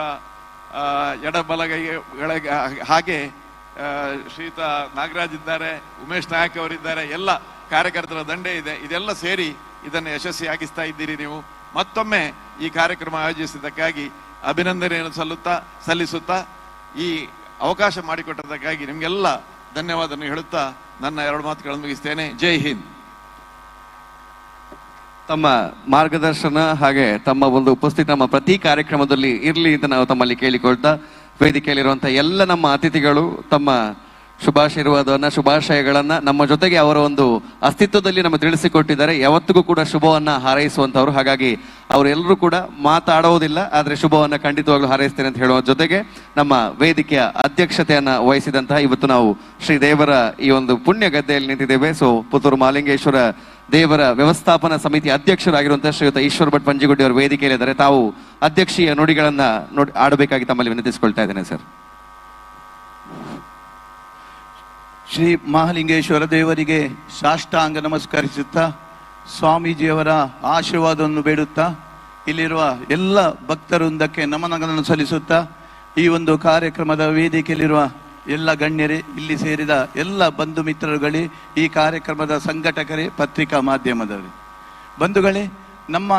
ಎಡಬಲಗೈಗಳಿಗೆ, ಹಾಗೆ ಶ್ರೀಯುತ ನಾಗರಾಜ್ ಇದ್ದಾರೆ, ಉಮೇಶ್ ನಾಯಕ್ ಅವರಿದ್ದಾರೆ, ಎಲ್ಲ ಕಾರ್ಯಕರ್ತರ ದಂಡೆ ಇದೆ. ಇದೆಲ್ಲ ಸೇರಿ ಇದನ್ನು ಯಶಸ್ವಿಯಾಗಿಸ್ತಾ ಇದ್ದೀರಿ ನೀವು. ಮತ್ತೊಮ್ಮೆ ಈ ಕಾರ್ಯಕ್ರಮ ಆಯೋಜಿಸಿದ್ದಕ್ಕಾಗಿ ಅಭಿನಂದನೆಯನ್ನು ಸಲ್ಲಿಸುತ್ತಾ ಈ ಅವಕಾಶ ಮಾಡಿಕೊಟ್ಟದಕ್ಕಾಗಿ ನಿಮ್ಗೆಲ್ಲ ಧನ್ಯವಾದ ಹೇಳುತ್ತಾ ನನ್ನ 2 ಮಾತುಗಳನ್ನು ಮುಗಿಸ್ತೇನೆ. ಜೈ ಹಿಂದ್. ತಮ್ಮ ಮಾರ್ಗದರ್ಶನ ಹಾಗೆ ತಮ್ಮ ಒಂದು ಉಪಸ್ಥಿತಿ ನಮ್ಮ ಪ್ರತಿ ಕಾರ್ಯಕ್ರಮದಲ್ಲಿ ಇರಲಿ ಅಂತ ನಾವು ತಮ್ಮಲ್ಲಿ ಕೇಳಿಕೊಳ್ತಾ, ವೇದಿಕೆಯಲ್ಲಿರುವಂತಹ ಎಲ್ಲ ನಮ್ಮ ಅತಿಥಿಗಳು ತಮ್ಮ ಶುಭಾಶಯಗಳನ್ನ ನಮ್ಮ ಜೊತೆಗೆ ಅವರ ಒಂದು ಅಸ್ತಿತ್ವದಲ್ಲಿ ನಮಗೆ ತಿಳಿಸಿಕೊಟ್ಟಿದ್ದಾರೆ. ಯಾವತ್ತಿಗೂ ಕೂಡ ಶುಭವನ್ನ ಹಾರೈಸುವಂತವ್ರು. ಹಾಗಾಗಿ ಅವರೆಲ್ಲರೂ ಕೂಡ ಮಾತಾಡೋದಿಲ್ಲ, ಆದ್ರೆ ಶುಭವನ್ನ ಖಂಡಿತವಾಗ್ಲೂ ಹಾರೈಸ್ತೇನೆ ಅಂತ ಹೇಳುವ ಜೊತೆಗೆ ನಮ್ಮ ವೇದಿಕೆಯ ಅಧ್ಯಕ್ಷತೆಯನ್ನ ವಹಿಸಿದಂತಹ ಇವತ್ತು ನಾವು ಶ್ರೀ ದೇವರ ಈ ಒಂದು ಪುಣ್ಯ ಗದ್ದೆಯಲ್ಲಿ ನಿಂತಿದ್ದೇವೆ. ಸೊ ಪುತ್ತೂರು ಮಹಾಲಿಂಗೇಶ್ವರ ದೇವರ ವ್ಯವಸ್ಥಾಪನಾ ಸಮಿತಿ ಅಧ್ಯಕ್ಷರಾಗಿರುವಂತಹ ಶ್ರೀಯುತ ಈಶ್ವರ ಭಟ್ ಪಂಜಿಗುಡ್ಡಿ ಅವರು ವೇದಿಕೆಯಲ್ಲಿದ್ದಾರೆ. ತಾವು ಅಧ್ಯಕ್ಷೀಯ ನುಡಿಗಳನ್ನ ಆಡಬೇಕಾಗಿ ತಮ್ಮಲ್ಲಿ ವಿನಂತಿಸಿಕೊಳ್ತಾ ಇದ್ದೇನೆ ಸರ್. ಶ್ರೀ ಮಹಾಲಿಂಗೇಶ್ವರ ದೇವರಿಗೆ ಸಾಷ್ಟಾಂಗ ನಮಸ್ಕರಿಸುತ್ತಾ, ಸ್ವಾಮೀಜಿಯವರ ಆಶೀರ್ವಾದವನ್ನು ಬೇಡುತ್ತಾ, ಇಲ್ಲಿರುವ ಎಲ್ಲ ಭಕ್ತವೃಂದಕ್ಕೆ ನಮನಗಳನ್ನು ಸಲ್ಲಿಸುತ್ತಾ, ಈ ಒಂದು ಕಾರ್ಯಕ್ರಮದ ವೇದಿಕೆಯಲ್ಲಿರುವ ಎಲ್ಲ ಗಣ್ಯರೇ, ಇಲ್ಲಿ ಸೇರಿದ ಎಲ್ಲ ಬಂಧು ಮಿತ್ರರುಗಳೇ, ಈ ಕಾರ್ಯಕ್ರಮದ ಸಂಘಟಕರೇ, ಪತ್ರಿಕಾ ಮಾಧ್ಯಮದವರೇ, ಬಂಧುಗಳೇ, ನಮ್ಮ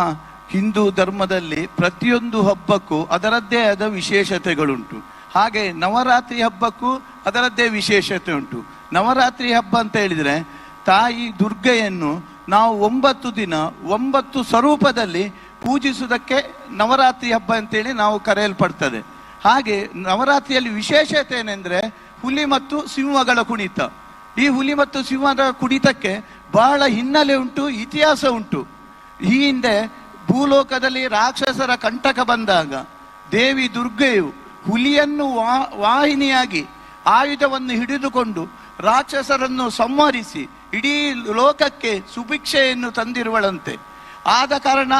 ಹಿಂದೂ ಧರ್ಮದಲ್ಲಿ ಪ್ರತಿಯೊಂದು ಹಬ್ಬಕ್ಕೂ ಅದರದ್ದೇ ಆದ ವಿಶೇಷತೆಗಳುಂಟು. ಹಾಗೆ ನವರಾತ್ರಿ ಹಬ್ಬಕ್ಕೂ ಅದರದ್ದೇ ವಿಶೇಷತೆ ಉಂಟು. ನವರಾತ್ರಿ ಹಬ್ಬ ಅಂತ ಹೇಳಿದ್ರೆ ತಾಯಿ ದುರ್ಗೆಯನ್ನು ನಾವು 9 ದಿನ 9 ಸ್ವರೂಪದಲ್ಲಿ ಪೂಜಿಸುವುದಕ್ಕೆ ನವರಾತ್ರಿ ಹಬ್ಬ ಅಂತೇಳಿ ನಾವು ಕರೆಯಲ್ಪಡ್ತದೆ. ಹಾಗೆ ನವರಾತ್ರಿಯಲ್ಲಿ ವಿಶೇಷತೆ ಏನೆಂದ್ರೆ ಹುಲಿ ಮತ್ತು ಸಿಂಹಗಳ ಕುಣಿತ. ಈ ಹುಲಿ ಮತ್ತು ಸಿಂಹದ ಕುಣಿತಕ್ಕೆ ಬಹಳ ಹಿನ್ನೆಲೆ ಉಂಟು, ಇತಿಹಾಸ ಉಂಟು. ಈ ಹಿಂದೆ ಭೂಲೋಕದಲ್ಲಿ ರಾಕ್ಷಸರ ಕಂಟಕ ಬಂದಾಗ ದೇವಿ ದುರ್ಗೆಯು ಹುಲಿಯನ್ನು ವಾಹಿನಿಯಾಗಿ ಆಯುಧವನ್ನು ಹಿಡಿದುಕೊಂಡು ರಾಕ್ಷಸರನ್ನು ಸಂಹರಿಸಿ ಇಡೀ ಲೋಕಕ್ಕೆ ಸುಭಿಕ್ಷೆಯನ್ನು ತಂದಿರುವಳಂತೆ. ಆದ ಕಾರಣ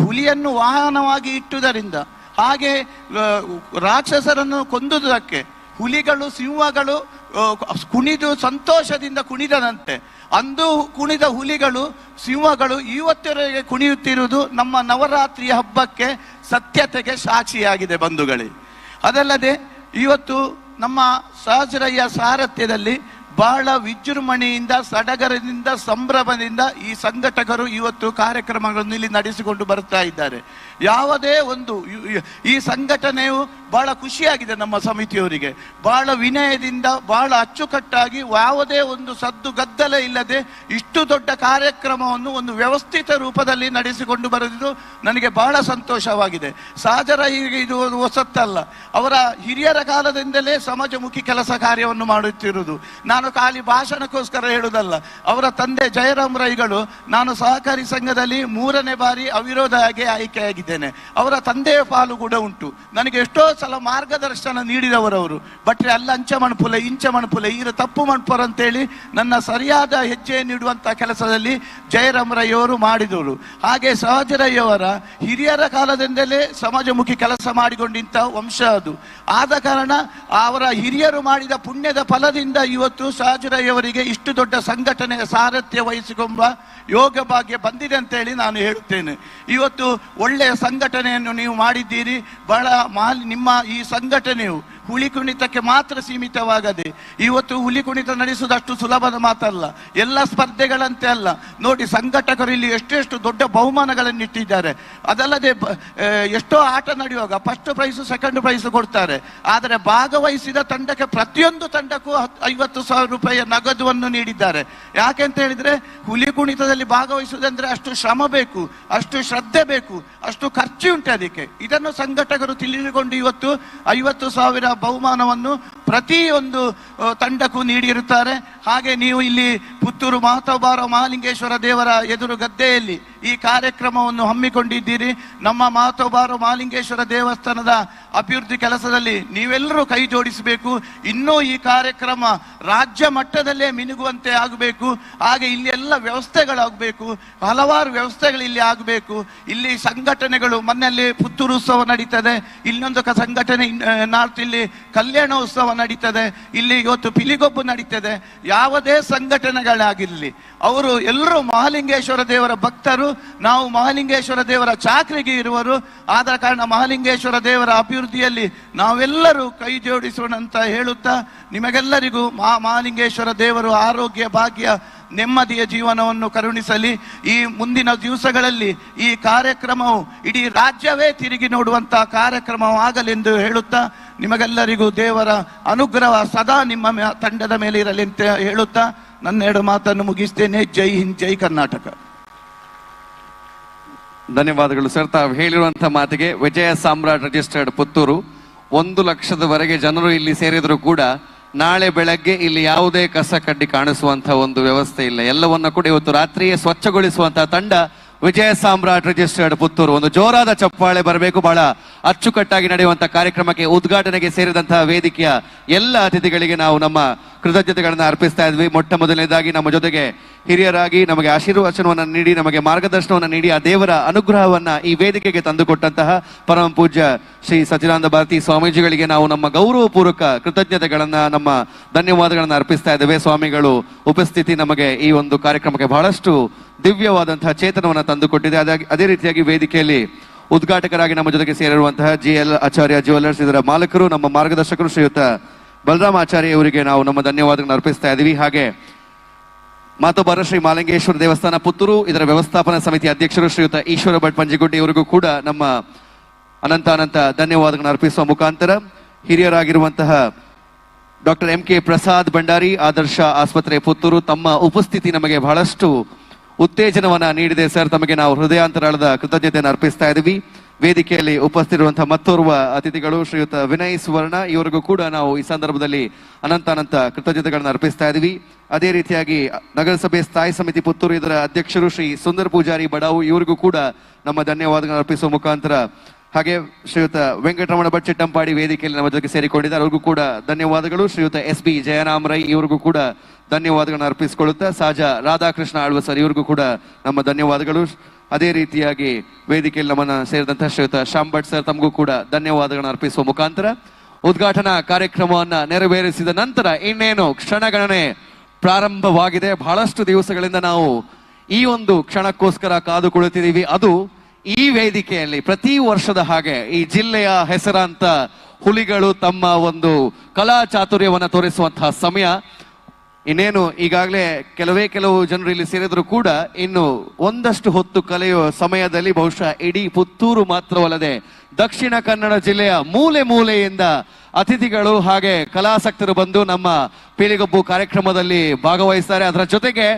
ಹುಲಿಯನ್ನು ವಾಹನವಾಗಿ ಇಟ್ಟುದರಿಂದ, ಹಾಗೆ ರಾಕ್ಷಸರನ್ನು ಕೊಂದುದಕ್ಕೆ ಹುಲಿಗಳು ಸಿಂಹಗಳು ಕುಣಿದು ಸಂತೋಷದಿಂದ ಕುಣಿದದಂತೆ. ಅಂದು ಕುಣಿದ ಹುಲಿಗಳು ಸಿಂಹಗಳು ಇವತ್ತರೆಗೆ ಕುಣಿಯುತ್ತಿರುವುದು ನಮ್ಮ ನವರಾತ್ರಿಯ ಹಬ್ಬಕ್ಕೆ ಸತ್ಯತೆಗೆ ಸಾಕ್ಷಿಯಾಗಿದೆ ಬಂಧುಗಳೇ. ಅದಲ್ಲದೆ ಇವತ್ತು ನಮ್ಮ ಸಹಜರಯ್ಯ ಸಾರಥ್ಯದಲ್ಲಿ ಬಹಳ ವಿಜೃಂಭಣೆಯಿಂದ, ಸಡಗರದಿಂದ, ಸಂಭ್ರಮದಿಂದ ಈ ಸಂಘಟಕರು ಇವತ್ತು ಕಾರ್ಯಕ್ರಮಗಳನ್ನು ಇಲ್ಲಿ ನಡೆಸಿಕೊಂಡು ಬರ್ತಾ ಇದ್ದಾರೆ. ಯಾವುದೇ ಒಂದು ಈ ಸಂಘಟನೆಯು ಬಹಳ ಖುಷಿಯಾಗಿದೆ ನಮ್ಮ ಸಮಿತಿಯವರಿಗೆ. ಬಹಳ ವಿನಯದಿಂದ, ಬಹಳ ಅಚ್ಚುಕಟ್ಟಾಗಿ, ಯಾವುದೇ ಒಂದು ಸದ್ದು ಗದ್ದಲ ಇಲ್ಲದೆ ಇಷ್ಟು ದೊಡ್ಡ ಕಾರ್ಯಕ್ರಮವನ್ನು ಒಂದು ವ್ಯವಸ್ಥಿತ ರೂಪದಲ್ಲಿ ನಡೆಸಿಕೊಂಡು ಬರುವುದು ನನಗೆ ಬಹಳ ಸಂತೋಷವಾಗಿದೆ. ಸಹಜರಯ್ಯಗೆ ಇದು ಹೊಸತ್ತಲ್ಲ, ಅವರ ಹಿರಿಯರ ಕಾಲದಿಂದಲೇ ಸಮಾಜಮುಖಿ ಕೆಲಸ ಕಾರ್ಯವನ್ನು ಮಾಡುತ್ತಿರುವುದು. ನಾನು ಖಾಲಿ ಭಾಷಣಕ್ಕೋಸ್ಕರ ಹೇಳುವುದಲ್ಲ. ಅವರ ತಂದೆ ಜಯರಾಮ್ ರೈಗಳು ನಾನು ಸಹಕಾರಿ ಸಂಘದಲ್ಲಿ 3ನೇ ಬಾರಿ ಅವಿರೋಧವಾಗಿ ಆಯ್ಕೆಯಾಗಿದ್ದೇನೆ. ಅವರ ತಂದೆಯ ಪಾಲು ಕೂಡ ಉಂಟು. ನನಗೆ ಎಷ್ಟೋ ಸಲ ಮಾರ್ಗದರ್ಶನ ನೀಡಿದವರವರು. ಬಟ್ರೆ ಅಲ್ಲ ಅಂಚ ಮಣ್ಪುಲೆ ಇಂಚ ಮಣ್ಪುಲೆ ಈರ ತಪ್ಪು ಮಣ್ಪುರ ಅಂತೇಳಿ ನನ್ನ ಸರಿಯಾದ ಹೆಜ್ಜೆ ನೀಡುವಂತ ಕೆಲಸದಲ್ಲಿ ಜಯರಾಮ್ ರೈ ಅವರು ಮಾಡಿದವರು. ಹಾಗೆ ಸಹಜರಯ್ಯವರ ಹಿರಿಯರ ಕಾಲದಿಂದಲೇ ಸಮಾಜಮುಖಿ ಕೆಲಸ ಮಾಡಿಕೊಂಡಿಂತ ವಂಶ ಅದು. ಆದ ಕಾರಣ ಅವರ ಹಿರಿಯರು ಮಾಡಿದ ಪುಣ್ಯದ ಫಲದಿಂದ ಇವತ್ತು ಸಹಜರಯ್ಯವರಿಗೆ ಇಷ್ಟು ದೊಡ್ಡ ಸಂಘಟನೆಯ ಸಾರಥ್ಯ ವಹಿಸಿಕೊಂಬ ಯೋಗ ಭಾಗ್ಯ ಬಂದಿದೆ ಅಂತೇಳಿ ನಾನು ಹೇಳುತ್ತೇನೆ. ಇವತ್ತು ಒಳ್ಳೆಯ ಸಂಘಟನೆಯನ್ನು ನೀವು ಮಾಡಿದ್ದೀರಿ. ಬಹಳ ನಿಮ್ಮ ಈ ಸಂಘಟನೆಯು ಹುಲಿ ಕುಣಿತಕ್ಕೆ ಮಾತ್ರ ಸೀಮಿತವಾಗದೆ ಇವತ್ತು ಹುಲಿ ಕುಣಿತ ನಡೆಸುವುದಷ್ಟು ಸುಲಭದ ಮಾತಲ್ಲ. ಎಲ್ಲ ಸ್ಪರ್ಧೆಗಳಂತೆ ಅಲ್ಲ. ನೋಡಿ, ಸಂಘಟಕರು ಇಲ್ಲಿ ಎಷ್ಟೆಷ್ಟು ದೊಡ್ಡ ಬಹುಮಾನಗಳನ್ನು ಇಟ್ಟಿದ್ದಾರೆ. ಅದಲ್ಲದೆ ಎಷ್ಟೋ ಆಟ ನಡೆಯುವಾಗ ಫಸ್ಟ್ ಪ್ರೈಸು ಸೆಕೆಂಡ್ ಪ್ರೈಸು ಕೊಡ್ತಾರೆ. ಆದರೆ ಭಾಗವಹಿಸಿದ ತಂಡಕ್ಕೆ ಪ್ರತಿಯೊಂದು ತಂಡಕ್ಕೂ 50,000 ರೂಪಾಯಿಯ ನಗದುವನ್ನು ನೀಡಿದ್ದಾರೆ. ಯಾಕೆಂತ ಹೇಳಿದ್ರೆ ಹುಲಿ ಕುಣಿತದಲ್ಲಿ ಭಾಗವಹಿಸುವುದಂದ್ರೆ ಅಷ್ಟು ಶ್ರಮ ಬೇಕು, ಅಷ್ಟು ಶ್ರದ್ಧೆ ಬೇಕು, ಅಷ್ಟು ಖರ್ಚು ಉಂಟು ಅದಕ್ಕೆ. ಇದನ್ನು ಸಂಘಟಕರು ತಿಳಿದುಕೊಂಡು ಇವತ್ತು 50,000 ಬಹುಮಾನವನ್ನು ಪ್ರತಿಯೊಂದು ತಂಡಕ್ಕೂ ನೀಡಿರುತ್ತಾರೆ. ಹಾಗೆ ನೀವು ಇಲ್ಲಿ ಪುತ್ತೂರು ಮಹತೋಬಾರ ಮಹಾಲಿಂಗೇಶ್ವರ ದೇವರ ಎದುರು ಗದ್ದೆಯಲ್ಲಿ ಈ ಕಾರ್ಯಕ್ರಮವನ್ನು ಹಮ್ಮಿಕೊಂಡಿದ್ದೀರಿ. ನಮ್ಮ ಮಹತೋಬಾರ ಮಹಾಲಿಂಗೇಶ್ವರ ದೇವಸ್ಥಾನದ ಅಭಿವೃದ್ಧಿ ಕೆಲಸದಲ್ಲಿ ನೀವೆಲ್ಲರೂ ಕೈ ಜೋಡಿಸಬೇಕು. ಇನ್ನೂ ಈ ಕಾರ್ಯಕ್ರಮ ರಾಜ್ಯ ಮಟ್ಟದಲ್ಲೇ ಮಿನುಗುವಂತೆ ಆಗಬೇಕು. ಹಾಗೆ ಇಲ್ಲಿ ಎಲ್ಲ ವ್ಯವಸ್ಥೆಗಳಾಗಬೇಕು, ಹಲವಾರು ವ್ಯವಸ್ಥೆಗಳು ಇಲ್ಲಿ ಆಗಬೇಕು. ಇಲ್ಲಿ ಸಂಘಟನೆಗಳು, ಮೊನ್ನೆಯಲ್ಲಿ ಪುತ್ತೂರು ಉತ್ಸವ ನಡೀತದೆ, ಇನ್ನೊಂದು ಸಂಘಟನೆ ನಾರ್ತ್ ಇಲ್ಲಿ ಕಲ್ಯಾಣ ಉತ್ಸವ ನಡೀತದೆ, ಇಲ್ಲಿ ಇವತ್ತು ಪಿಲಿಗೊಬ್ಬು ನಡೀತದೆ. ಯಾವುದೇ ಸಂಘಟನೆಗಳಾಗಿರಲಿ ಅವರು ಎಲ್ಲರೂ ಮಹಾಲಿಂಗೇಶ್ವರ ದೇವರ ಭಕ್ತರು. ನಾವು ಮಹಾಲಿಂಗೇಶ್ವರ ದೇವರ ಚಾಕ್ರಿಗೆ ಇರುವರು. ಆದ ಕಾರಣ ಮಹಾಲಿಂಗೇಶ್ವರ ದೇವರ ಅಭಿವೃದ್ಧಿಯಲ್ಲಿ ನಾವೆಲ್ಲರೂ ಕೈ ಜೋಡಿಸೋಣ ಅಂತ ಹೇಳುತ್ತಾ, ನಿಮಗೆಲ್ಲರಿಗೂ ಮಹಾಲಿಂಗೇಶ್ವರ ದೇವರು ಆರೋಗ್ಯ, ಭಾಗ್ಯ, ನೆಮ್ಮದಿಯ ಜೀವನವನ್ನು ಕರುಣಿಸಲಿ. ಈ ಮುಂದಿನ ದಿವಸಗಳಲ್ಲಿ ಈ ಕಾರ್ಯಕ್ರಮವು ಇಡೀ ರಾಜ್ಯವೇ ತಿರುಗಿ ನೋಡುವಂತಹ ಕಾರ್ಯಕ್ರಮವಾಗಲೆಂದು ಹೇಳುತ್ತಾ, ನಿಮಗೆಲ್ಲರಿಗೂ ದೇವರ ಅನುಗ್ರಹ ಸದಾ ನಿಮ್ಮ ತಂಡದ ಮೇಲೆ ಇರಲಿ ಅಂತ ಹೇಳುತ್ತಾ ನನ್ನೆರಡು ಮಾತನ್ನು ಮುಗಿಸ್ತೇನೆ. ಜೈ ಹಿಂದ್, ಜೈ ಕರ್ನಾಟಕ. ಧನ್ಯವಾದಗಳು ಸರ್. ತಾವು ಹೇಳಿರುವಂತಹ ಮಾತಿಗೆ ವಿಜಯ ಸಾಮ್ರಾಟ್ ರಿಜಿಸ್ಟರ್ಡ್ ಪುತ್ತೂರು 1 ಲಕ್ಷದವರೆಗೆ ಜನರು ಇಲ್ಲಿ ಸೇರಿದ್ರು ಕೂಡ ನಾಳೆ ಬೆಳಗ್ಗೆ ಇಲ್ಲಿ ಯಾವುದೇ ಕಸ ಕಡ್ಡಿ ಕಾಣಿಸುವಂತಹ ಒಂದು ವ್ಯವಸ್ಥೆ ಇಲ್ಲ. ಎಲ್ಲವನ್ನ ಕೂಡ ಇವತ್ತು ರಾತ್ರಿಯೇ ಸ್ವಚ್ಛಗೊಳಿಸುವಂತಹ ತಂಡ ವಿಜಯ ಸಾಮ್ರಾಟ್ ರಿಜಿಸ್ಟರ್ಡ್ ಪುತ್ತೂರು. ಒಂದು ಜೋರಾದ ಚಪ್ಪಾಳೆ ಬರಬೇಕು. ಬಹಳ ಅಚ್ಚುಕಟ್ಟಾಗಿ ನಡೆಯುವಂತಹ ಕಾರ್ಯಕ್ರಮಕ್ಕೆ ಉದ್ಘಾಟನೆಗೆ ಸೇರಿದಂತಹ ವೇದಿಕೆಯ ಎಲ್ಲ ಅತಿಥಿಗಳಿಗೆ ನಾವು ನಮ್ಮ ಕೃತಜ್ಞತೆಗಳನ್ನು ಅರ್ಪಿಸ್ತಾ ಇದ್ವಿ. ಮೊಟ್ಟ ಮೊದಲನೇದಾಗಿ ನಮ್ಮ ಜೊತೆಗೆ ಹಿರಿಯರಾಗಿ ನಮಗೆ ಆಶೀರ್ವಚನವನ್ನು ನೀಡಿ, ನಮಗೆ ಮಾರ್ಗದರ್ಶನವನ್ನು ನೀಡಿ, ಆ ದೇವರ ಅನುಗ್ರಹವನ್ನ ಈ ವೇದಿಕೆಗೆ ತಂದುಕೊಟ್ಟಂತಹ ಪರಮ ಪೂಜ್ಯ ಶ್ರೀ ಸಚ್ಚಿದಾನಂದ ಭಾರತಿ ಸ್ವಾಮೀಜಿಗಳಿಗೆ ನಾವು ನಮ್ಮ ಗೌರವಪೂರ್ವಕ ಕೃತಜ್ಞತೆಗಳನ್ನ, ನಮ್ಮ ಧನ್ಯವಾದಗಳನ್ನ ಅರ್ಪಿಸ್ತಾ ಇದ್ದೇವೆ. ಸ್ವಾಮಿಗಳು ಉಪಸ್ಥಿತಿ ನಮಗೆ ಈ ಒಂದು ಕಾರ್ಯಕ್ರಮಕ್ಕೆ ಬಹಳಷ್ಟು ದಿವ್ಯವಾದಂತಹ ಚೇತನವನ್ನು ತಂದುಕೊಟ್ಟಿದೆ. ಅದೇ ರೀತಿಯಾಗಿ ವೇದಿಕೆಯಲ್ಲಿ ಉದ್ಘಾಟಕರಾಗಿ ನಮ್ಮ ಜೊತೆಗೆ ಸೇರಿರುವಂತಹ GL ಆಚಾರ್ಯ ಜ್ಯುವೆಲ್ಲರ್ಸ್ ಇದರ ಮಾಲಕರು, ನಮ್ಮ ಮಾರ್ಗದರ್ಶಕರು ಶ್ರೀಯುತ ಬಲರಾಮ ಆಚಾರ್ಯ ಅವರಿಗೆ ನಾವು ನಮ್ಮ ಧನ್ಯವಾದಗಳನ್ನು ಅರ್ಪಿಸ್ತಾ ಇದ್ದೀವಿ. ಹಾಗೆ ಮಾತೋಬಾರ ಶ್ರೀ ಮಹಾಲಿಂಗೇಶ್ವರ ದೇವಸ್ಥಾನ ಪುತ್ತೂರು ಇದರ ವ್ಯವಸ್ಥಾಪನಾ ಸಮಿತಿ ಅಧ್ಯಕ್ಷರು ಶ್ರೀಯುತ ಈಶ್ವರ ಭಟ್ ಪಂಜಿಗುಡ್ಡಿ ಇವರಿಗೂ ಕೂಡ ನಮ್ಮ ಅನಂತ ಧನ್ಯವಾದಗಳನ್ನು ಅರ್ಪಿಸುವ ಮುಖಾಂತರ ಹಿರಿಯರಾಗಿರುವಂತಹ ಡಾಕ್ಟರ್ MK ಪ್ರಸಾದ್ ಭಂಡಾರಿ ಆದರ್ಶ ಆಸ್ಪತ್ರೆ ಪುತ್ತೂರು ತಮ್ಮ ಉಪಸ್ಥಿತಿ ನಮಗೆ ಬಹಳಷ್ಟು ಉತ್ತೇಜನವನ್ನ ನೀಡಿದೆ ಸರ್. ತಮಗೆ ನಾವು ಹೃದಯಾಂತರಾಳದ ಕೃತಜ್ಞತೆಯನ್ನು ಅರ್ಪಿಸ್ತಾ ಇದ್ದೀವಿ. ವೇದಿಕೆಯಲ್ಲಿ ಉಪಸ್ಥಿತಿರುವಂತಹ ಮತ್ತೋರ್ವ ಅತಿಥಿಗಳು ಶ್ರೀಯುತ ವಿನಯ್ ಸುವರ್ಣ, ಇವರಿಗೂ ಕೂಡ ನಾವು ಈ ಸಂದರ್ಭದಲ್ಲಿ ಅನಂತ ಕೃತಜ್ಞತೆಗಳನ್ನು ಅರ್ಪಿಸ್ತಾ ಇದ್ದೀವಿ. ಅದೇ ರೀತಿಯಾಗಿ ನಗರಸಭೆ ಸ್ಥಾಯಿ ಸಮಿತಿ ಪುತ್ತೂರು ಇದರ ಅಧ್ಯಕ್ಷರು ಶ್ರೀ ಸುಂದರ್ ಪೂಜಾರಿ ಬಡಾವು, ಇವರಿಗೂ ಕೂಡ ನಮ್ಮ ಧನ್ಯವಾದಗಳನ್ನು ಅರ್ಪಿಸುವ ಮುಖಾಂತರ, ಹಾಗೆ ಶ್ರೀಯುತ ವೆಂಕಟರಮಣ ಭಟ್ ಚಿಟ್ಟಂಪಾಡಿ ವೇದಿಕೆಯಲ್ಲಿ ನಮ್ಮ ಜೊತೆಗೆ ಸೇರಿಕೊಂಡಿದ್ದಾರೆ, ಅವ್ರಿಗೂ ಕೂಡ ಧನ್ಯವಾದಗಳು. ಶ್ರೀಯುತ SB ಜಯರಾಮ್ ರೈ, ಇವರಿಗೂ ಕೂಡ ಧನ್ಯವಾದಗಳನ್ನು ಅರ್ಪಿಸಿಕೊಳ್ಳುತ್ತಾ, ಸಹಜ ರಾಧಾಕೃಷ್ಣ ಆಳ್ವ ಸರ್, ಇವರಿಗೂ ಕೂಡ ನಮ್ಮ ಧನ್ಯವಾದಗಳು. ಅದೇ ರೀತಿಯಾಗಿ ವೇದಿಕೆಯಲ್ಲಿ ನಮ್ಮನ್ನ ಸೇರಿದಂತಹ ಶ್ರೀಯುತ ಶ್ಯಾಮ್ ಭಟ್ ಸರ್, ತಮಗೂ ಕೂಡ ಧನ್ಯವಾದಗಳನ್ನು ಅರ್ಪಿಸುವ ಮುಖಾಂತರ ಉದ್ಘಾಟನಾ ಕಾರ್ಯಕ್ರಮವನ್ನ ನೆರವೇರಿಸಿದ ನಂತರ ಇನ್ನೇನು ಕ್ಷಣಗಣನೆ ಪ್ರಾರಂಭವಾಗಿದೆ. ಬಹಳಷ್ಟು ದಿವಸಗಳಿಂದ ನಾವು ಈ ಒಂದು ಕ್ಷಣಕ್ಕೋಸ್ಕರ ಕಾದು ಕುಳಿತಿದ್ದೀವಿ. ಅದು ಈ ವೇದಿಕೆಯಲ್ಲಿ ಪ್ರತಿ ವರ್ಷದ ಹಾಗೆ ಈ ಜಿಲ್ಲೆಯ ಹೆಸರಾಂತ ಹುಲಿಗಳು ತಮ್ಮ ಒಂದು ಕಲಾ ಚಾತುರ್ಯವನ್ನ ತೋರಿಸುವಂತಹ ಸಮಯ. ಇನ್ನೇನು ಈಗಾಗಲೇ ಕೆಲವು ಜನರು ಇಲ್ಲಿ ಸೇರಿದ್ರು ಕೂಡ ಇನ್ನು ಒಂದಷ್ಟು ಹೊತ್ತು ಕಳೆಯುವ ಸಮಯದಲ್ಲಿ ಬಹುಶಃ ಇಡೀ ಪುತ್ತೂರು ಮಾತ್ರವಲ್ಲದೆ ದಕ್ಷಿಣ ಕನ್ನಡ ಜಿಲ್ಲೆಯ ಮೂಲೆ ಮೂಲೆಯಿಂದ ಅತಿಥಿಗಳು ಹಾಗೆ ಕಲಾಸಕ್ತರು ಬಂದು ನಮ್ಮ ಪೀಳಿಗೊಬ್ಬು ಕಾರ್ಯಕ್ರಮದಲ್ಲಿ ಭಾಗವಹಿಸ್ತಾರೆ. ಅದರ ಜೊತೆಗೆ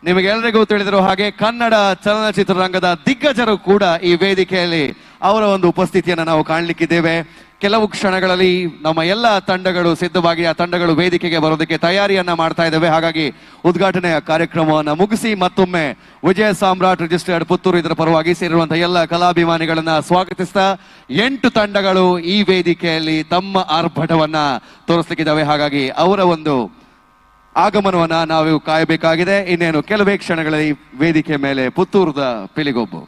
ನಿಮಗೆಲ್ಲರಿಗೂ ತಿಳಿದಿರೋ ಹಾಗೆ ಕನ್ನಡ ಚಲನಚಿತ್ರರಂಗದ ದಿಗ್ಗಜರು ಕೂಡ ಈ ವೇದಿಕೆಯಲ್ಲಿ ಅವರ ಒಂದು ಉಪಸ್ಥಿತಿಯನ್ನು ನಾವು ಕಾಣಲಿಕ್ಕಿದ್ದೇವೆ. ಕೆಲವು ಕ್ಷಣಗಳಲ್ಲಿ ನಮ್ಮ ಎಲ್ಲ ತಂಡಗಳು ಸಿದ್ಧವಾಗಿ ಆ ತಂಡಗಳು ವೇದಿಕೆಗೆ ಬರೋದಕ್ಕೆ ತಯಾರಿಯನ್ನ ಮಾಡ್ತಾ ಇದ್ದೇವೆ. ಹಾಗಾಗಿ ಉದ್ಘಾಟನೆಯ ಕಾರ್ಯಕ್ರಮವನ್ನು ಮುಗಿಸಿ ಮತ್ತೊಮ್ಮೆ ವಿಜಯ ಸಾಮ್ರಾಟ್ ರಿಜಿಸ್ಟರ್ಡ್ ಪುತ್ತೂರು ಇದರ ಪರವಾಗಿ ಸೇರಿರುವಂತಹ ಎಲ್ಲ ಕಲಾಭಿಮಾನಿಗಳನ್ನ ಸ್ವಾಗತಿಸ್ತಾ 8 ತಂಡಗಳು ಈ ವೇದಿಕೆಯಲ್ಲಿ ತಮ್ಮ ಆರ್ಭಟವನ್ನ ತೋರಿಸ್ಲಿಕ್ಕಿದ್ದಾವೆ. ಹಾಗಾಗಿ ಅವರ ಒಂದು ಆಗಮನವನ್ನ ನಾವು ಕಾಯಬೇಕಾಗಿದೆ. ಇನ್ನೇನು ಕೆಲವೇ ಕ್ಷಣಗಳಲ್ಲಿ ವೇದಿಕೆ ಮೇಲೆ ಪುತ್ತೂರದ ಪಿಲಿಗೊಬ್ಬು.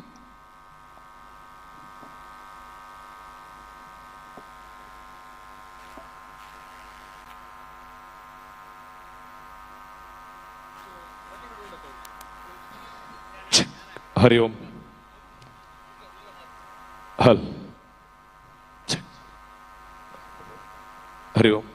हरि ओम. हल. हरि ओम.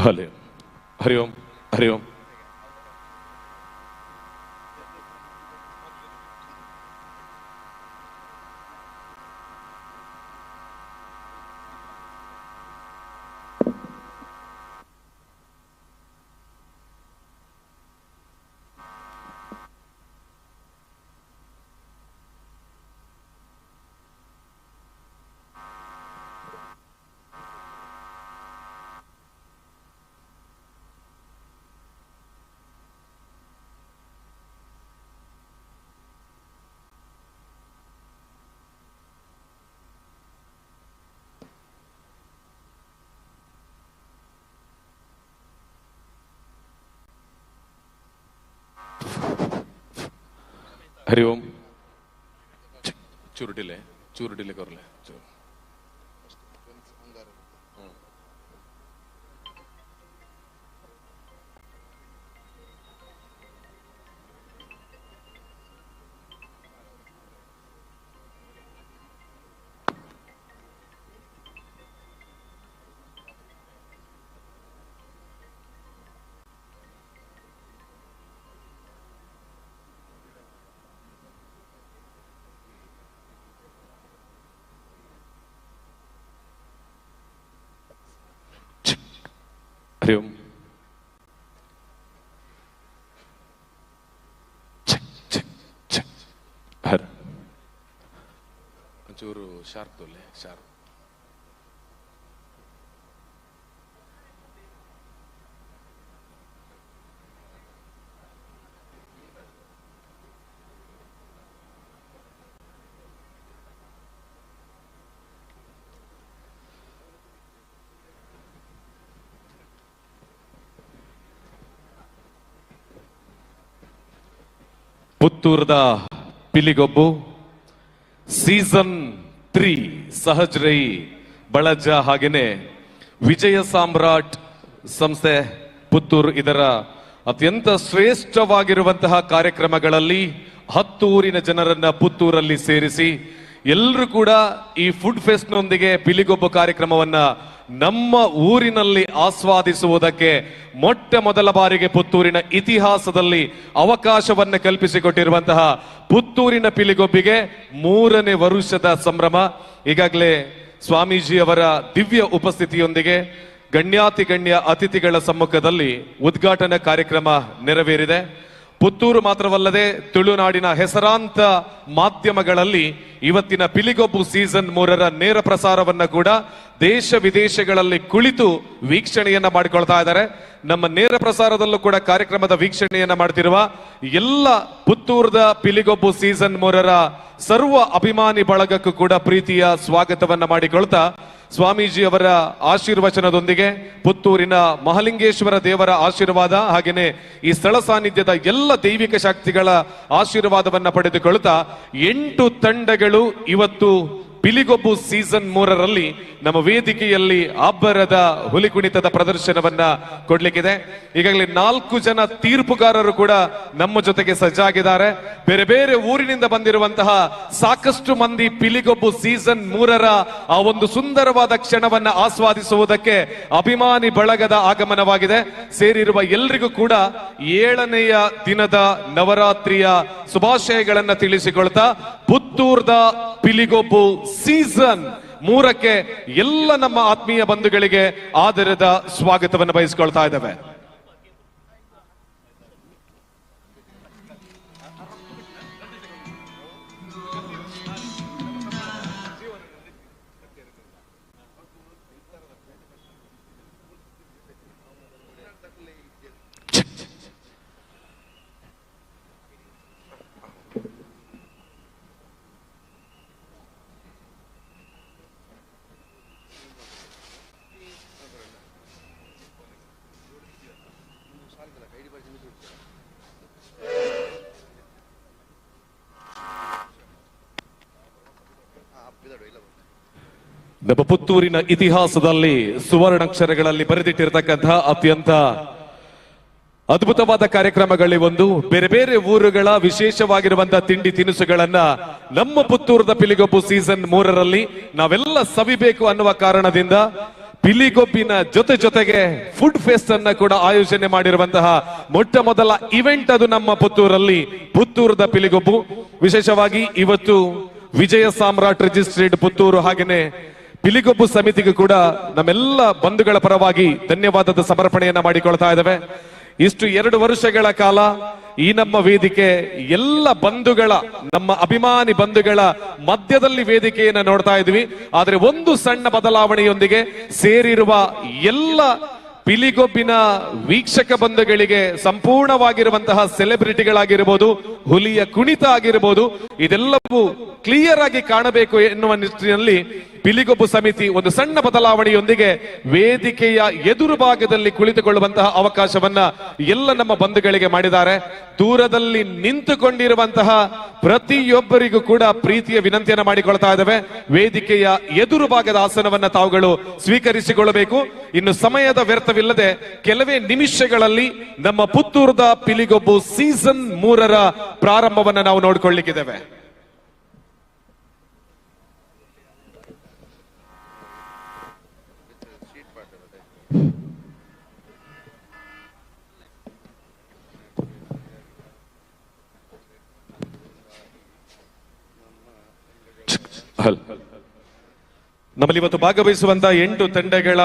हले. हरि ओम. हरि ओम. हरि ओम. चूर डिले कर ले. हरि ओम. हर चूरू शार्प तोले शार्प. ಪುತ್ತೂರದ ಪಿಲಿಗೊಬ್ಬು ಸೀಸನ್ 3 ಸಹಜ್ ರೈ ಬಳಜ ಹಾಗೇನೆ ವಿಜಯ ಸಾಮ್ರಾಟ್ ಸಂಸ್ಥೆ ಪುತ್ತೂರು ಇದರ ಅತ್ಯಂತ ಶ್ರೇಷ್ಠವಾಗಿರುವಂತಹ ಕಾರ್ಯಕ್ರಮಗಳಲ್ಲಿ 10 ಊರಿನ ಜನರನ್ನ ಪುತ್ತೂರಲ್ಲಿ ಸೇರಿಸಿ ಎಲ್ಲರೂ ಕೂಡ ಈ ಫುಡ್ ಫೆಸ್ಟ್ ನೊಂದಿಗೆ ಪಿಲಿಗೊಬ್ಬು ಕಾರ್ಯಕ್ರಮವನ್ನ ನಮ್ಮ ಊರಿನಲ್ಲಿ ಆಸ್ವಾದಿಸುವುದಕ್ಕೆ ಮೊಟ್ಟ ಮೊದಲ ಬಾರಿಗೆ ಪುತ್ತೂರಿನ ಇತಿಹಾಸದಲ್ಲಿ ಅವಕಾಶವನ್ನು ಕಲ್ಪಿಸಿಕೊಟ್ಟಿರುವಂತಹ ಪುತ್ತೂರಿನ ಪಿಲಿಗೊಬ್ಬಿಗೆ 3ನೇ ವರುಷದ ಸಂಭ್ರಮ. ಈಗಾಗಲೇ ಸ್ವಾಮೀಜಿ ಅವರ ದಿವ್ಯ ಉಪಸ್ಥಿತಿಯೊಂದಿಗೆ ಗಣ್ಯ ಅತಿಥಿಗಳ ಸಮ್ಮುಖದಲ್ಲಿ ಉದ್ಘಾಟನಾ ಕಾರ್ಯಕ್ರಮ ನೆರವೇರಿದೆ. ಪುತ್ತೂರು ಮಾತ್ರವಲ್ಲದೆ ತುಳುನಾಡಿನ ಹೆಸರಾಂತ ಮಾಧ್ಯಮಗಳಲ್ಲಿ ಇವತ್ತಿನ ಪಿಲಿಗೊಬ್ಬು ಸೀಸನ್ 3ರ ನೇರ ಪ್ರಸಾರವನ್ನ ಕೂಡ ದೇಶ ವಿದೇಶಗಳಲ್ಲಿ ಕುಳಿತು ವೀಕ್ಷಣೆಯನ್ನ ಮಾಡಿಕೊಳ್ತಾ ಇದ್ದಾರೆ. ನಮ್ಮ ನೇರ ಪ್ರಸಾರದಲ್ಲೂ ಕೂಡ ಕಾರ್ಯಕ್ರಮದ ವೀಕ್ಷಣೆಯನ್ನ ಮಾಡ್ತಿರುವ ಎಲ್ಲ ಪುತ್ತೂರದ ಪಿಲಿಗೊಬ್ಬು ಸೀಸನ್ 3ರ ಸರ್ವ ಅಭಿಮಾನಿ ಬಳಗಕ್ಕೂ ಕೂಡ ಪ್ರೀತಿಯ ಸ್ವಾಗತವನ್ನ ಮಾಡಿಕೊಳ್ತಾ, ಸ್ವಾಮೀಜಿ ಅವರ ಆಶೀರ್ವಚನದೊಂದಿಗೆ ಪುತ್ತೂರಿನ ಮಹಾಲಿಂಗೇಶ್ವರ ದೇವರ ಆಶೀರ್ವಾದ ಹಾಗೇನೆ ಈ ಸ್ಥಳ ಸಾನ್ನಿಧ್ಯದ ಎಲ್ಲ ದೈವಿಕ ಶಕ್ತಿಗಳ ಆಶೀರ್ವಾದವನ್ನ ಪಡೆದುಕೊಳ್ತಾ 8 ತಂಡಗಳು ಇವತ್ತು ಪಿಲಿಗೊಬ್ಬು ಸೀಸನ್ 3ರಲ್ಲಿ ನಮ್ಮ ವೇದಿಕೆಯಲ್ಲಿ ಅಬ್ಬರದ ಹುಲಿ ಕುಣಿತದ ಪ್ರದರ್ಶನವನ್ನ ಕೊಡ್ಲಿಕ್ಕಿದೆ. ಈಗಾಗಲೇ 4 ಜನ ತೀರ್ಪುಗಾರರು ಕೂಡ ನಮ್ಮ ಜೊತೆಗೆ ಸಜ್ಜಾಗಿದ್ದಾರೆ. ಬೇರೆ ಬೇರೆ ಊರಿನಿಂದ ಬಂದಿರುವಂತಹ ಸಾಕಷ್ಟು ಮಂದಿ ಪಿಲಿಗೊಬ್ಬು ಸೀಸನ್ 3ರ ಆ ಒಂದು ಸುಂದರವಾದ ಕ್ಷಣವನ್ನ ಆಸ್ವಾದಿಸುವುದಕ್ಕೆ ಅಭಿಮಾನಿ ಬಳಗದ ಆಗಮನವಾಗಿದೆ. ಸೇರಿರುವ ಎಲ್ರಿಗೂ ಕೂಡ 7ನೆಯ ದಿನದ ನವರಾತ್ರಿಯ ಶುಭಾಶಯಗಳನ್ನ ತಿಳಿಸಿಕೊಳ್ತಾ ಪುತ್ತೂರ್ದ ಪಿಲಿಗೊಬ್ಬು ಸೀಸನ್ 3ಕ್ಕೆ ಎಲ್ಲ ನಮ್ಮ ಆತ್ಮೀಯ ಬಂಧುಗಳಿಗೆ ಆದರದ ಸ್ವಾಗತವನ್ನು ಬಯಸಿಕೊಳ್ತಾ ಇದ್ದೇವೆ. ನಮ್ಮ ಪುತ್ತೂರಿನ ಇತಿಹಾಸದಲ್ಲಿ ಸುವರ್ಣಾಕ್ಷರಗಳಲ್ಲಿ ಬರೆದಿಟ್ಟಿರತಕ್ಕಂತಹ ಅತ್ಯಂತ ಅದ್ಭುತವಾದ ಕಾರ್ಯಕ್ರಮಗಳಲ್ಲಿ ಒಂದು. ಬೇರೆ ಬೇರೆ ಊರುಗಳ ವಿಶೇಷವಾಗಿರುವಂತಹ ತಿಂಡಿ ತಿನಿಸುಗಳನ್ನ ನಮ್ಮ ಪುತ್ತೂರದ ಪಿಲಿಗೊಬ್ಬು ಸೀಸನ್ 3ರಲ್ಲಿ ನಾವೆಲ್ಲ ಸವಿಬೇಕು ಅನ್ನುವ ಕಾರಣದಿಂದ ಪಿಲಿಗೊಬ್ಬಿನ ಜೊತೆಗೆ ಫುಡ್ ಫೆಸ್ಟ್ ಅನ್ನ ಕೂಡ ಆಯೋಜನೆ ಮಾಡಿರುವಂತಹ ಮೊಟ್ಟ ಮೊದಲ ಇವೆಂಟ್ ಅದು ನಮ್ಮ ಪುತ್ತೂರಲ್ಲಿ ಪುತ್ತೂರದ ಪಿಲಿಗೊಬ್ಬು. ವಿಶೇಷವಾಗಿ ಇವತ್ತು ವಿಜಯ ಸಾಮ್ರಾಟ್ ರಿಜಿಸ್ಟ್ರೇಡ್ ಪುತ್ತೂರು ಹಾಗೇನೆ ಪಿಲಿಗೊಬ್ಬು ಸಮಿತಿಗೂ ಕೂಡ ನಮ್ಮೆಲ್ಲ ಬಂಧುಗಳ ಪರವಾಗಿ ಧನ್ಯವಾದದ ಸಮರ್ಪಣೆಯನ್ನ ಮಾಡಿಕೊಳ್ತಾ ಇದ್ದೇವೆ. ಇಷ್ಟು 2 ವರ್ಷಗಳ ಕಾಲ ಈ ನಮ್ಮ ವೇದಿಕೆ ಎಲ್ಲ ಬಂಧುಗಳ ನಮ್ಮ ಅಭಿಮಾನಿ ಬಂಧುಗಳ ಮಧ್ಯದಲ್ಲಿ ವೇದಿಕೆಯನ್ನು ನೋಡ್ತಾ ಇದ್ವಿ. ಆದ್ರೆ ಒಂದು ಸಣ್ಣ ಬದಲಾವಣೆಯೊಂದಿಗೆ ಸೇರಿರುವ ಎಲ್ಲ ಪಿಲಿಗೊಬ್ಬಿನ ವೀಕ್ಷಕ ಬಂಧುಗಳಿಗೆ ಸಂಪೂರ್ಣವಾಗಿರುವಂತಹ ಸೆಲೆಬ್ರಿಟಿಗಳಾಗಿರ್ಬೋದು, ಹುಲಿಯ ಕುಣಿತ ಆಗಿರ್ಬೋದು, ಇದೆಲ್ಲವೂ ಕ್ಲಿಯರ್ ಆಗಿ ಕಾಣಬೇಕು ಎನ್ನುವ ನಿಟ್ಟಿನಲ್ಲಿ ಪಿಲಿಗೊಬ್ಬು ಸಮಿತಿ ಒಂದು ಸಣ್ಣ ಬದಲಾವಣೆಯೊಂದಿಗೆ ವೇದಿಕೆಯ ಎದುರು ಭಾಗದಲ್ಲಿ ಕುಳಿತುಕೊಳ್ಳುವಂತಹ ಅವಕಾಶವನ್ನ ಎಲ್ಲ ನಮ್ಮ ಬಂಧುಗಳಿಗೆ ಮಾಡಿದ್ದಾರೆ. ದೂರದಲ್ಲಿ ನಿಂತುಕೊಂಡಿರುವಂತಹ ಪ್ರತಿಯೊಬ್ಬರಿಗೂ ಕೂಡ ಪ್ರೀತಿಯ ವಿನಂತಿಯನ್ನ ಮಾಡಿಕೊಳ್ತಾ ಇದ್ದೇವೆ. ವೇದಿಕೆಯ ಎದುರು ಭಾಗದ ಆಸನವನ್ನ ತಾವುಗಳು ಸ್ವೀಕರಿಸಿಕೊಳ್ಳಬೇಕು. ಇನ್ನು ಸಮಯದ ವ್ಯರ್ಥವಿಲ್ಲದೆ ಕೆಲವೇ ನಿಮಿಷಗಳಲ್ಲಿ ನಮ್ಮ ಪುತ್ತೂರದ ಪಿಲಿಗೊಬ್ಬು ಸೀಸನ್ 3ರ ಪ್ರಾರಂಭವನ್ನ ನಾವು ನೋಡಿಕೊಳ್ಳಿಕ್ಕಿದ್ದೇವೆ. ನಮ್ಮಲ್ಲಿ ಇವತ್ತು ಭಾಗವಹಿಸುವಂತಹ 8 ತಂಡಗಳ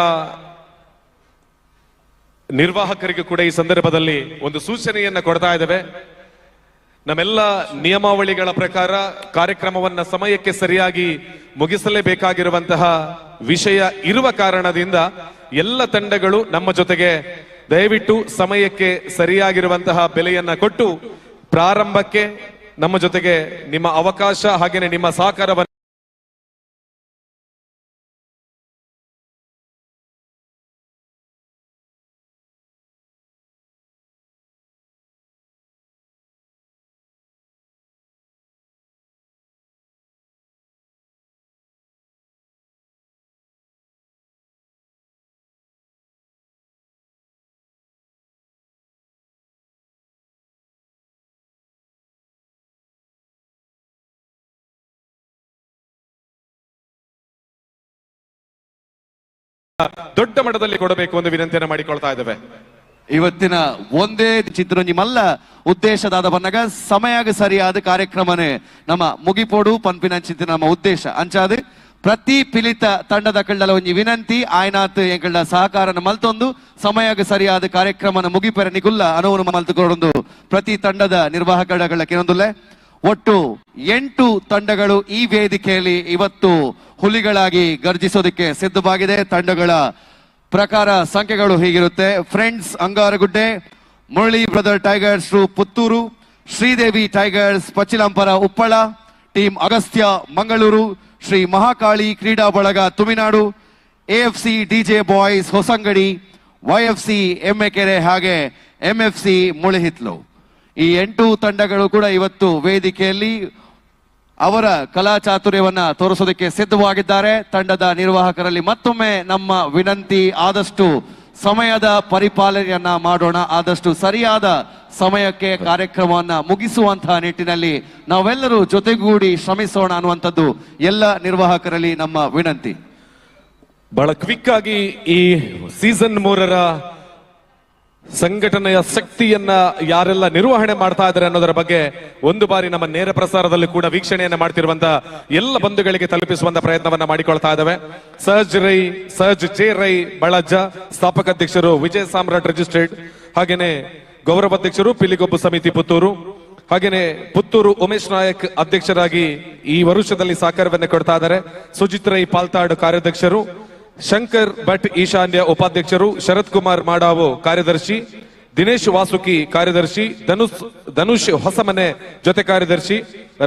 ನಿರ್ವಾಹಕರಿಗೂ ಕೂಡ ಈ ಸಂದರ್ಭದಲ್ಲಿ ಒಂದು ಸೂಚನೆಯನ್ನ ಕೊಡ್ತಾ ಇದ್ದೇವೆ. ನಮ್ಮೆಲ್ಲ ನಿಯಮಾವಳಿಗಳ ಪ್ರಕಾರ ಕಾರ್ಯಕ್ರಮವನ್ನ ಸಮಯಕ್ಕೆ ಸರಿಯಾಗಿ ಮುಗಿಸಲೇಬೇಕಾಗಿರುವಂತಹ ವಿಷಯ ಇರುವ ಕಾರಣದಿಂದ ಎಲ್ಲ ತಂಡಗಳು ನಮ್ಮ ಜೊತೆಗೆ ದಯವಿಟ್ಟು ಸಮಯಕ್ಕೆ ಸರಿಯಾಗಿರುವಂತಹ ಬೆಲೆಯನ್ನ ಕೊಟ್ಟು ಪ್ರಾರಂಭಕ್ಕೆ ನಮ್ಮ ಜೊತೆಗೆ ನಿಮ್ಮ ಅವಕಾಶ ಹಾಗೇನೆ ನಿಮ್ಮ ಸಹಕಾರವನ್ನು ದೊಡ್ಡ ಮಟ್ಟದಲ್ಲಿ ಕೊಡಬೇಕು ಎಂದು ವಿನಂತಿಯನ್ನು ಮಾಡಿಕೊಳ್ತಾ ಇದ್ದೇವೆ. ಇವತ್ತಿನ ಒಂದೇ ಚಿತ್ರಂಜಿ ಮಲ್ಲ ಉದ್ದೇಶದಾದ ಬನ್ನಗ ಸಮಯಾಗ ಸರಿಯಾದ ಕಾರ್ಯಕ್ರಮನೇ ನಮ್ಮ ಮುಗಿಪೋಡು ಪನ್ಪಿನ ಚಿಂತಿನ ನಮ್ಮ ಉದ್ದೇಶ ಅಂಚಾದು ಪ್ರತಿ ಪಿಲಿತ ತಂಡದ ಕಳ್ಳಲ ಒಂಜಿ ವಿನಂತಿ ಆಯ್ನಾತ್ ಎಂಕಳ ಸಹಕಾರನ ಮಲ್ತೊಂದು ಸಮಯಕ್ಕೆ ಸರಿಯಾದ ಕಾರ್ಯಕ್ರಮನ ಮುಗಿಪೆರ ನಿಗುಲ್ಲ ಅನುವನ್ನು ಮಲ್ತುಕೊಂಡು ಪ್ರತಿ ತಂಡದ ನಿರ್ವಾಹಕಗಳ ಕೆಲವೊಂದುಲ್ಲೆ ಒಟ್ಟು 8 ತಂಡಗಳು ಈ ವೇದಿಕೆಯಲ್ಲಿ ಇವತ್ತು ಹುಲಿಗಳಾಗಿ ಗರ್ಜಿಸೋದಕ್ಕೆ ಸಿದ್ಧವಾಗಿದೆ. ತಂಡಗಳ ಪ್ರಕಾರ ಸಂಖ್ಯೆಗಳು ಹೀಗಿರುತ್ತೆ. Friends Angaragudde, Murali brother tigers Puttur, Sridevi tigers Pachchilampara Uppala, team Agastya Mangaluru, Shri Mahakali ಕ್ರೀಡಾ ಬಳಗ Tuminadu, AFC DJ boys Hosangadi, YFC Emmekere ಹಾಗೆ MFC ಮುಳಿಹಿತ್ಲು. ಈ 8 ತಂಡಗಳು ಕೂಡ ಇವತ್ತು ವೇದಿಕೆಯಲ್ಲಿ ಅವರ ಕಲಾ ಚಾತುರ್ಯವನ್ನ ತೋರಿಸೋದಕ್ಕೆ ಸಿದ್ಧವಾಗಿದ್ದಾರೆ. ತಂಡದ ನಿರ್ವಾಹಕರಲ್ಲಿ ಮತ್ತೊಮ್ಮೆ ನಮ್ಮ ವಿನಂತಿ, ಆದಷ್ಟು ಸಮಯದ ಪರಿಪಾಲನೆಯನ್ನ ಮಾಡೋಣ, ಆದಷ್ಟು ಸರಿಯಾದ ಸಮಯಕ್ಕೆ ಕಾರ್ಯಕ್ರಮವನ್ನ ಮುಗಿಸುವಂತಹ ನಿಟ್ಟಿನಲ್ಲಿ ನಾವೆಲ್ಲರೂ ಜೊತೆಗೂಡಿ ಶ್ರಮಿಸೋಣ ಅನ್ನುವಂಥದ್ದು ಎಲ್ಲ ನಿರ್ವಾಹಕರಲ್ಲಿ ನಮ್ಮ ವಿನಂತಿ. ಬಹಳ ಕ್ವಿಕ್ ಆಗಿ ಈ ಸೀಸನ್ 3ರ ಸಂಘಟನೆಯ ಶಕ್ತಿಯನ್ನ ಯಾರೆಲ್ಲ ನಿರ್ವಹಣೆ ಮಾಡ್ತಾ ಇದ್ದಾರೆ ಅನ್ನೋದರ ಬಗ್ಗೆ ಒಂದು ಬಾರಿ ನಮ್ಮ ನೇರ ಪ್ರಸಾರದಲ್ಲಿ ಕೂಡ ವೀಕ್ಷಣೆಯನ್ನ ಮಾಡ್ತಿರುವಂತ ಎಲ್ಲ ಬಂಧುಗಳಿಗೆ ತಲುಪಿಸುವಂತ ಪ್ರಯತ್ನವನ್ನ ಮಾಡಿಕೊಳ್ತಾ ಇದ್ದಾವೆ. ಸಹಜ್ ಜೆ ರೈ ಬಳಜ್ಜ, ಸ್ಥಾಪಕ ಅಧ್ಯಕ್ಷರು ವಿಜಯ ಸಾಮ್ರಾಟ್ ರಿಜಿಸ್ಟರ್ಡ್, ಹಾಗೇನೆ ಗೌರವಾಧ್ಯಕ್ಷರು ಪಿಲಿಗೊಬ್ಬು ಸಮಿತಿ ಪುತ್ತೂರು, ಹಾಗೇನೆ ಪುತ್ತೂರು ಉಮೇಶ್ ನಾಯಕ್ ಅಧ್ಯಕ್ಷರಾಗಿ ಈ ವರುಷದಲ್ಲಿ ಸಹಕಾರವನ್ನ ಕೊಡ್ತಾ ಇದ್ದಾರೆ. ಸುಜಿತ್ ರೈ ಪಾಲ್ತಾಡ್ ಕಾರ್ಯಾಧ್ಯಕ್ಷರು, ಶಂಕರ್ ಭಟ್ ಈಶಾನ್ಯ ಉಪಾಧ್ಯಕ್ಷರು, ಶರತ್ ಕುಮಾರ್ ಮಾಡಾವು ಕಾರ್ಯದರ್ಶಿ, ದಿನೇಶ್ ವಾಸುಕಿ ಕಾರ್ಯದರ್ಶಿ, ಧನುಷ್ ಹೊಸಮನೆ ಜೊತೆ ಕಾರ್ಯದರ್ಶಿ,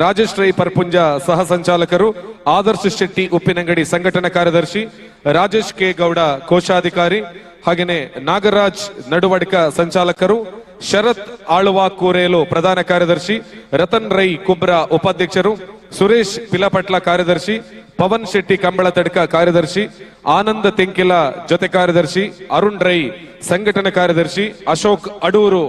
ರಾಜೇಶ್ ರೈ ಪರ್ಪುಂಜ ಸಹ ಸಂಚಾಲಕರು, ಆದರ್ಶ್ ಶೆಟ್ಟಿ ಉಪ್ಪಿನಂಗಡಿ ಸಂಘಟನಾ ಕಾರ್ಯದರ್ಶಿ, ರಾಜೇಶ್ ಕೆ ಗೌಡ ಕೋಶಾಧಿಕಾರಿ, ಹಾಗೇನೆ ನಾಗರಾಜ್ ನಡುವಡಿಕ ಸಂಚಾಲಕರು, ಶರತ್ ಆಳ್ವಾ ಕೂರೇಲು ಪ್ರಧಾನ ಕಾರ್ಯದರ್ಶಿ, ರತನ್ ರೈ ಕುಬ್ರಾ ಉಪಾಧ್ಯಕ್ಷರು, ಸುರೇಶ್ ಪಿಲಪಟ್ಲ ಕಾರ್ಯದರ್ಶಿ, ಪವನ್ ಶೆಟ್ಟಿ ಕಂಬಳ ತಡ್ಕ ಕಾರ್ಯದರ್ಶಿ, ಆನಂದ್ ತೆಂಕಿಲ ಜೊತೆ ಕಾರ್ಯದರ್ಶಿ, ಅರುಣ್ ರೈ ಸಂಘಟನಾ ಕಾರ್ಯದರ್ಶಿ, ಅಶೋಕ್ ಅಡೂರು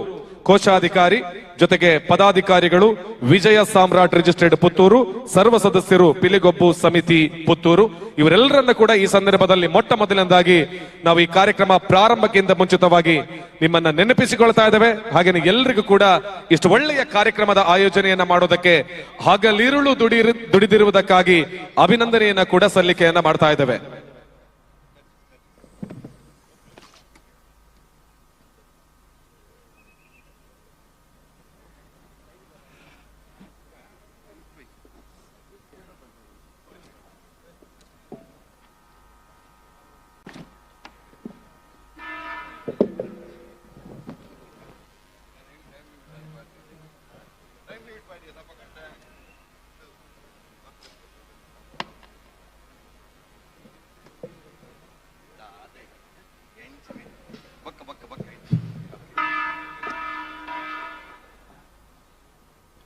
ಕೋಶಾಧಿಕಾರಿ, ಜೊತೆಗೆ ಪದಾಧಿಕಾರಿಗಳು ವಿಜಯ ಸಾಮ್ರಾಟ್ ರಿಜಿಸ್ಟರ್ಡ್ ಪುತ್ತೂರು, ಸರ್ವ ಸದಸ್ಯರು ಪಿಲಿಗೊಬ್ಬು ಸಮಿತಿ ಪುತ್ತೂರು, ಇವರೆಲ್ಲರನ್ನ ಕೂಡ ಈ ಸಂದರ್ಭದಲ್ಲಿ ಮೊಟ್ಟ ಮೊದಲನೇದಾಗಿ ನಾವು ಈ ಕಾರ್ಯಕ್ರಮ ಪ್ರಾರಂಭಕ್ಕಿಂತ ಮುಂಚಿತವಾಗಿ ನಿಮ್ಮನ್ನ ನೆನಪಿಸಿಕೊಳ್ತಾ ಇದ್ದೇವೆ. ಹಾಗೇನೆ ಎಲ್ರಿಗೂ ಕೂಡ ಇಷ್ಟು ಒಳ್ಳೆಯ ಕಾರ್ಯಕ್ರಮದ ಆಯೋಜನೆಯನ್ನ ಮಾಡೋದಕ್ಕೆ ಹಗಲಿರುಳು ದುಡಿದಿರುವುದಕ್ಕಾಗಿ ಅಭಿನಂದನೆಯನ್ನ ಕೂಡ ಸಲ್ಲಿಕೆಯನ್ನ ಮಾಡ್ತಾ ಇದ್ದೇವೆ.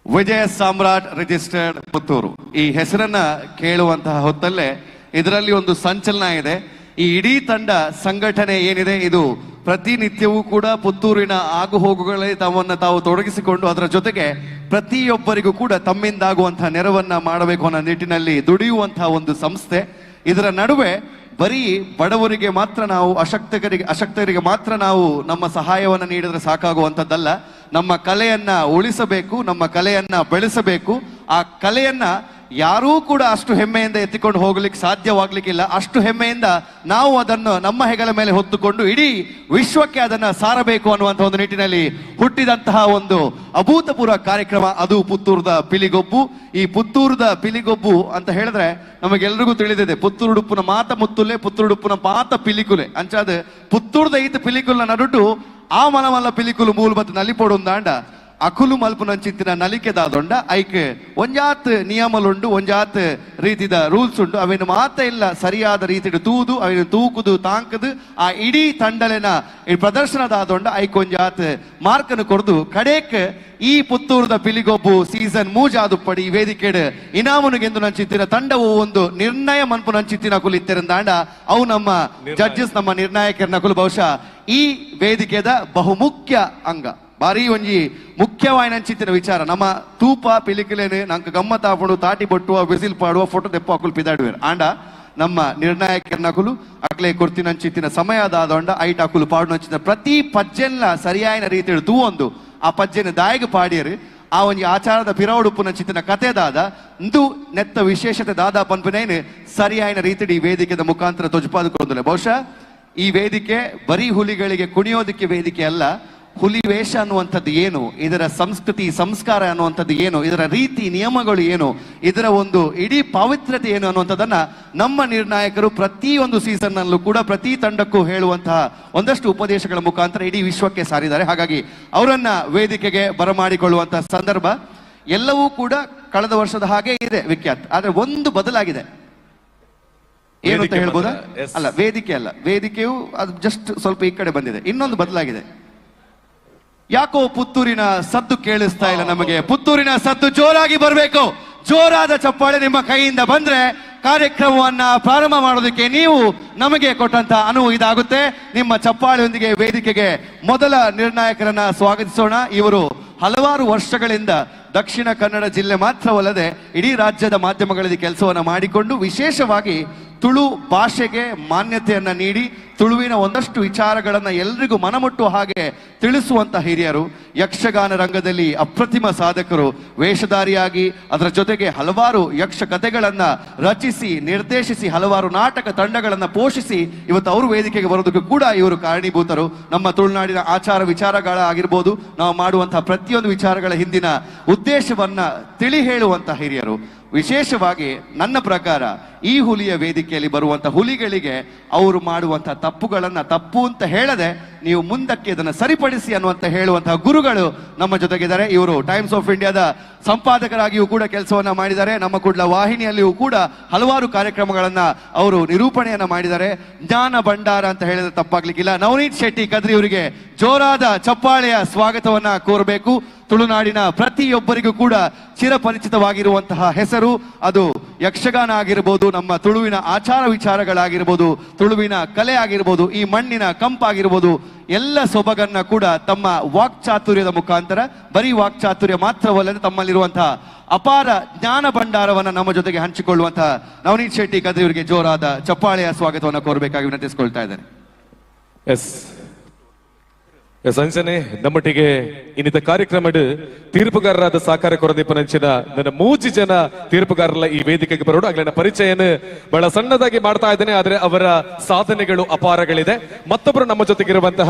ವಿಜಯ ಸಾಮ್ರಾಟ್ ರಿಜಿಸ್ಟರ್ಡ್ ಪುತ್ತೂರು ಈ ಹೆಸರನ್ನ ಕೇಳುವಂತಹ ಹೊತ್ತಲ್ಲೇ ಇದರಲ್ಲಿ ಒಂದು ಸಂಚಲನ ಇದೆ. ಈ ಇಡೀ ತಂಡ ಸಂಘಟನೆ ಏನಿದೆ ಇದು ಪ್ರತಿನಿತ್ಯವೂ ಕೂಡ ಪುತ್ತೂರಿನ ಆಗುಹೋಗುಗಳಲ್ಲಿ ತಾವು ತೊಡಗಿಸಿಕೊಂಡು ಅದರ ಜೊತೆಗೆ ಪ್ರತಿಯೊಬ್ಬರಿಗೂ ಕೂಡ ತಮ್ಮಿಂದಾಗುವಂತಹ ನೆರವನ್ನ ಮಾಡಬೇಕು ಅನ್ನೋ ನಿಟ್ಟಿನಲ್ಲಿ ದುಡಿಯುವಂತಹ ಒಂದು ಸಂಸ್ಥೆ. ಇದರ ನಡುವೆ ಬರೀ ಬಡವರಿಗೆ ಮಾತ್ರ ನಾವು ಅಶಕ್ತರಿಗೆ ಮಾತ್ರ ನಾವು ನಮ್ಮ ಸಹಾಯವನ್ನು ನೀಡಿದ್ರೆ ಸಾಕಾಗುವಂಥದ್ದಲ್ಲ. ನಮ್ಮ ಕಲೆಯನ್ನ ಉಳಿಸಬೇಕು, ನಮ್ಮ ಕಲೆಯನ್ನ ಬೆಳೆಸಬೇಕು. ಆ ಕಲೆಯನ್ನ ಯಾರೂ ಕೂಡ ಅಷ್ಟು ಹೆಮ್ಮೆಯಿಂದ ಎತ್ತಿಕೊಂಡು ಹೋಗ್ಲಿಕ್ಕೆ ಸಾಧ್ಯವಾಗ್ಲಿಕ್ಕಿಲ್ಲ. ಅಷ್ಟು ಹೆಮ್ಮೆಯಿಂದ ನಾವು ಅದನ್ನು ನಮ್ಮ ಹೆಗಲ ಮೇಲೆ ಹೊತ್ತುಕೊಂಡು ಇಡೀ ವಿಶ್ವಕ್ಕೆ ಅದನ್ನ ಸಾರಬೇಕು ಅನ್ನುವಂಥ ಒಂದು ನಿಟ್ಟಿನಲ್ಲಿ ಹುಟ್ಟಿದಂತಹ ಒಂದು ಅಭೂತಪೂರ್ವ ಕಾರ್ಯಕ್ರಮ ಅದು ಪುತ್ತೂರದ ಪಿಲಿಗೊಬ್ಬು. ಈ ಪುತ್ತೂರದ ಪಿಲಿಗೊಬ್ಬು ಅಂತ ಹೇಳಿದ್ರೆ ನಮಗೆಲ್ರಿಗೂ ತಿಳಿದಿದೆ, ಪುತ್ತೂರುಡುಪ್ಪುನ ಮಾತ ಮುತ್ತುಲೆ ಪುತ್ತೂರುಡುಪ್ಪುನ ಪಾತ ಪಿಲಿಕುಲೆ ಅಂಚಾದ ಪುತ್ತೂರ್ದ ಈತ ಪಿಲಿಕುಲ್ನ ನಡುಟು ಆ ಮನಮಲ್ಲ ಪಿಲಿಕುಲು ಮೂಲ ಬತ್ ನಲಿಪೊಡುಂದಾಂಡ ಅಕುಲು ಮಲ್ಪುನಂಚಿತ್ತಿನ ನಲಿಕೆದಾದೊಂಡ ಐಕ್ ಒಂಜಾತ್ ನಿಯಮಲುಂಡು, ಒಂಜಾತ್ ರೀತಿದ ರೂಲ್ಸ್ ಉಂಡು. ಅವೇನು ಮಾತ ಇಲ್ಲ ಸರಿಯಾದ ರೀತಿಡ್ ತೂದು ಅವೇನು ತೂಕುದು ತಾಂಕದು ಆ ಇಡೀ ತಂಡಲಿನ ಪ್ರದರ್ಶನದಾದೊಂಡ ಐಕ್ ಒಂಜಾತ್ ಮಾರ್ಕನ್ನು ಕೊಡ್ದು ಕಡೇಕ್ ಈ ಪುತ್ತೂರದ ಪಿಲಿಗೊಬ್ಬು ಸೀಸನ್ 3 ಆದುಪ್ಪಡಿ ವೇದಿಕೆಡ್ ಇನಾಮನುಗೆಂದು ನಂಚಿತ್ತಿನ ತಂಡವು ಒಂದು ನಿರ್ಣಯ ಮನ್ಪು ನಂಚಿತ್ತಿನ ಕುಲು ಇತ್ತಿರಂದಾಂಡ ಅವು ನಮ್ಮ ಜಡ್ಜಸ್ ನಮ್ಮ ನಿರ್ಣಾಯಕರನ್ನ ಕುಲು ಬಹುಶಃ ಈ ವೇದಿಕೆದ ಬಹುಮುಖ್ಯ ಅಂಗ. ಬಾರಿ ಒಂಜಿ ಮುಖ್ಯವಾಯಿನಂಚಿತ್ತಿನ ವಿಚಾರ ನಮ್ಮ ತೂಪ ಪಿಲಿಕಲೇನೆ ನಂಗೆ ಗಮ್ಮತ್ ಆಪಡು ತಾಟಿ ಬೊಟ್ಟುವ ಬಿಸಿಲ್ ಪಾಡುವ ಫೋಟೋ ತೆಪ್ಪ ಅಕುಲು ಪಿದಾಡುವೇರು ಆಂಡ ನಮ್ಮ ನಿರ್ಣಾಯಕರನ್ನ ಕುಲು ಅಕ್ಲೆ ಕೊರ್ತಿನಂಚಿತ್ತಿನ ಸಮಯದಾದೊಂಡ ಐಟ್ ಅಕುಲು ಪಾಡು ನಂಚಿನ ಪ್ರತಿ ಪಜ್ಜೆಲ್ಲ ಸರಿಯಾಯಿನ ರೀತಿಯಲ್ಲಿ ತೂವೊಂದು ಆ ಪಜ್ಜೆನ ದಾಯಿಗೆ ಪಾಡಿಯರು ಆ ಒಂದು ಆಚಾರದ ಪಿರವಡುಪ್ಪುನ ಚಿತ್ತಿನ ಕಥೆದಾದ ಇಂದು ನೆತ್ತ ವಿಶೇಷತೆ ದಾದ ಪನ್ಪನೇನು ಸರಿಯಾದ ರೀತಿ ಈ ವೇದಿಕೆದ ಮುಖಾಂತರ ತೊಜಪಾದುಕೊಂದಿಲ್ಲ. ಬಹುಶಃ ಈ ವೇದಿಕೆ ಬರೀ ಹುಲಿಗಳಿಗೆ ಕುಣಿಯೋದಕ್ಕೆ ವೇದಿಕೆ ಅಲ್ಲ. ಹುಲಿ ವೇಷ ಅನ್ನುವಂಥದ್ದು ಏನು, ಇದರ ಸಂಸ್ಕೃತಿ ಸಂಸ್ಕಾರ ಅನ್ನುವಂಥದ್ದು ಏನು, ಇದರ ರೀತಿ ನಿಯಮಗಳು ಏನು, ಇದರ ಒಂದು ಇಡೀ ಪಾವಿತ್ರ್ಯತೆ ಏನು ಅನ್ನುವಂಥದ್ದನ್ನ ನಮ್ಮ ನಿರ್ಣಾಯಕರು ಪ್ರತಿಯೊಂದು ಸೀಸನ್ ನಲ್ಲೂ ಕೂಡ ಪ್ರತಿ ತಂಡಕ್ಕೂ ಹೇಳುವಂತಹ ಒಂದಷ್ಟು ಉಪದೇಶಗಳ ಮುಖಾಂತರ ಇಡೀ ವಿಶ್ವಕ್ಕೆ ಸಾರಿದ್ದಾರೆ. ಹಾಗಾಗಿ ಅವರನ್ನ ವೇದಿಕೆಗೆ ಬರಮಾಡಿಕೊಳ್ಳುವಂತಹ ಸಂದರ್ಭ ಎಲ್ಲವೂ ಕೂಡ ಕಳೆದ ವರ್ಷದ ಹಾಗೆ ಇದೆ ವಿಖ್ಯಾತ್. ಆದ್ರೆ ಒಂದು ಬದಲಾಗಿದೆ, ಏನು ಅಂತ ಹೇಳ್ಬೋದಾ? ಅಲ್ಲ, ವೇದಿಕೆ ಅಲ್ಲ, ವೇದಿಕೆಯು ಅದು ಜಸ್ಟ್ ಸ್ವಲ್ಪ ಈ ಕಡೆ ಬಂದಿದೆ. ಇನ್ನೊಂದು ಬದಲಾಗಿದೆ. ಯಾಕೋ ಪುತ್ತೂರಿನ ಸದ್ದು ಕೇಳಿಸ್ತಾ ಇಲ್ಲ ನಮಗೆ. ಪುತ್ತೂರಿನ ಸದ್ದು ಜೋರಾಗಿ ಬರಬೇಕು. ಜೋರಾದ ಚಪ್ಪಾಳೆ ನಿಮ್ಮ ಕೈಯಿಂದ ಬಂದ್ರೆ ಕಾರ್ಯಕ್ರಮವನ್ನ ಪ್ರಾರಂಭ ಮಾಡೋದಕ್ಕೆ ನೀವು ನಮಗೆ ಕೊಟ್ಟಂತ ಅನುವು ಇದಾಗುತ್ತೆ. ನಿಮ್ಮ ಚಪ್ಪಾಳೆಯೊಂದಿಗೆ ವೇದಿಕೆಗೆ ಮೊದಲ ನಿರ್ಣಾಯಕರನ್ನ ಸ್ವಾಗತಿಸೋಣ. ಇವರು ಹಲವಾರು ವರ್ಷಗಳಿಂದ ದಕ್ಷಿಣ ಕನ್ನಡ ಜಿಲ್ಲೆ ಮಾತ್ರವಲ್ಲದೆ ಇಡೀ ರಾಜ್ಯದ ಮಾಧ್ಯಮಗಳಲ್ಲಿ ಕೆಲಸವನ್ನ ಮಾಡಿಕೊಂಡು ವಿಶೇಷವಾಗಿ ತುಳು ಭಾಷೆಗೆ ಮಾನ್ಯತೆಯನ್ನ ನೀಡಿ ತುಳುವಿನ ಒಂದಷ್ಟು ವಿಚಾರಗಳನ್ನ ಎಲ್ರಿಗೂ ಮನಮುಟ್ಟುವ ಹಾಗೆ ತಿಳಿಸುವಂತ ಹಿರಿಯರು. ಯಕ್ಷಗಾನ ರಂಗದಲ್ಲಿ ಅಪ್ರತಿಮ ಸಾಧಕರು, ವೇಷಧಾರಿಯಾಗಿ ಅದರ ಜೊತೆಗೆ ಹಲವಾರು ಯಕ್ಷ ಕಥೆಗಳನ್ನ ರಚಿಸಿ ನಿರ್ದೇಶಿಸಿ ಹಲವಾರು ನಾಟಕ ತಂಡಗಳನ್ನ ಪೋಷಿಸಿ ಇವತ್ತು ಅವರು ವೇದಿಕೆಗೆ ಬರೋದಕ್ಕೂ ಕೂಡ ಇವರು ಕಾರಣೀಭೂತರು. ನಮ್ಮ ತುಳುನಾಡಿನ ಆಚಾರ ವಿಚಾರಗಳ ಆಗಿರ್ಬೋದು, ನಾವು ಮಾಡುವಂತಹ ಪ್ರತಿಯೊಂದು ವಿಚಾರಗಳ ಹಿಂದಿನ ಉದ್ದೇಶವನ್ನ ತಿಳಿ ಹೇಳುವಂತ ಹಿರಿಯರು. ವಿಶೇಷವಾಗಿ ನನ್ನ ಪ್ರಕಾರ ಈ ಹುಲಿಯ ವೇದಿಕೆಯಲ್ಲಿ ಬರುವಂತ ಹುಲಿಗಳಿಗೆ ಅವರು ಮಾಡುವಂತಹ ತಪ್ಪುಗಳನ್ನ ತಪ್ಪು ಅಂತ ಹೇಳದೆ ನೀವು ಮುಂದಕ್ಕೆ ಇದನ್ನು ಸರಿಪಡಿಸಿ ಅನ್ನುವಂತ ಹೇಳುವಂತಹ ಗುರುಗಳು ನಮ್ಮ ಜೊತೆಗಿದ್ದಾರೆ. ಇವರು ಟೈಮ್ಸ್ ಆಫ್ ಇಂಡಿಯಾದ ಸಂಪಾದಕರಾಗಿಯೂ ಕೂಡ ಕೆಲಸವನ್ನ ಮಾಡಿದ್ದಾರೆ. ನಮ್ಮ ಕುಡ್ಲ ವಾಹಿನಿಯಲ್ಲಿಯೂ ಕೂಡ ಹಲವಾರು ಕಾರ್ಯಕ್ರಮಗಳನ್ನ ಅವರು ನಿರೂಪಣೆಯನ್ನ ಮಾಡಿದ್ದಾರೆ. ಜ್ಞಾನ ಭಂಡಾರ ಅಂತ ಹೇಳಿದ್ರೆ ತಪ್ಪಾಗ್ಲಿಕ್ಕಿಲ್ಲ. ನವನೀತ್ ಶೆಟ್ಟಿ ಕದ್ರಿ ಅವರಿಗೆ ಜೋರಾದ ಚಪ್ಪಾಳೆಯ ಸ್ವಾಗತವನ್ನ ಕೋರಬೇಕು. ತುಳುನಾಡಿನ ಪ್ರತಿಯೊಬ್ಬರಿಗೂ ಕೂಡ ಚಿರಪರಿಚಿತವಾಗಿರುವಂತಹ ಹೆಸರು. ಅದು ಯಕ್ಷಗಾನ ಆಗಿರ್ಬೋದು, ನಮ್ಮ ತುಳುವಿನ ಆಚಾರ ವಿಚಾರಗಳಾಗಿರ್ಬೋದು, ತುಳುವಿನ ಕಲೆ ಆಗಿರ್ಬೋದು, ಈ ಮಣ್ಣಿನ ಕಂಪಾಗಿರ್ಬೋದು, ಎಲ್ಲ ಸೊಬಗನ್ನ ಕೂಡ ತಮ್ಮ ವಾಕ್ಚಾತುರ್ಯದ ಮುಖಾಂತರ, ಬರೀ ವಾಕ್ಚಾತುರ್ಯ ಮಾತ್ರವಲ್ಲದೆ ತಮ್ಮಲ್ಲಿರುವಂತಹ ಅಪಾರ ಜ್ಞಾನ ಭಂಡಾರವನ್ನ ನಮ್ಮ ಜೊತೆಗೆ ಹಂಚಿಕೊಳ್ಳುವಂತಹ ನವನೀತ್ ಶೆಟ್ಟಿ ಕದ್ರಿ ಅವರಿಗೆ ಜೋರಾದ ಚಪ್ಪಾಳೆಯ ಸ್ವಾಗತವನ್ನು ಕೋರಬೇಕಾಗಿ ವಿನಂತಿಸಿಕೊಳ್ತಾ ಇದ್ದೇನೆ. ಅಂಚನೆ ನಮ್ಮೊಟ್ಟಿಗೆ ಇನ್ನಿತ ಕಾರ್ಯಕ್ರಮದ ತೀರ್ಪುಗಾರರಾದ ಸಹಕಾರ ಕೊರದೀಪನಂಚಿನ ನನ್ನ 3 ಜನ ತೀರ್ಪುಗಾರರ ಈ ವೇದಿಕೆಗೆ ಬರೋಡು ಆಗ್ಲಿನ ಪರಿಚಯನ ಬಹಳ ಸಣ್ಣದಾಗಿ ಮಾಡ್ತಾ ಇದ್ದೇನೆ. ಆದ್ರೆ ಅವರ ಸಾಧನೆಗಳು ಅಪಾರಗಳಿದೆ. ಮತ್ತೊಬ್ಬರು ನಮ್ಮ ಜೊತೆಗಿರುವಂತಹ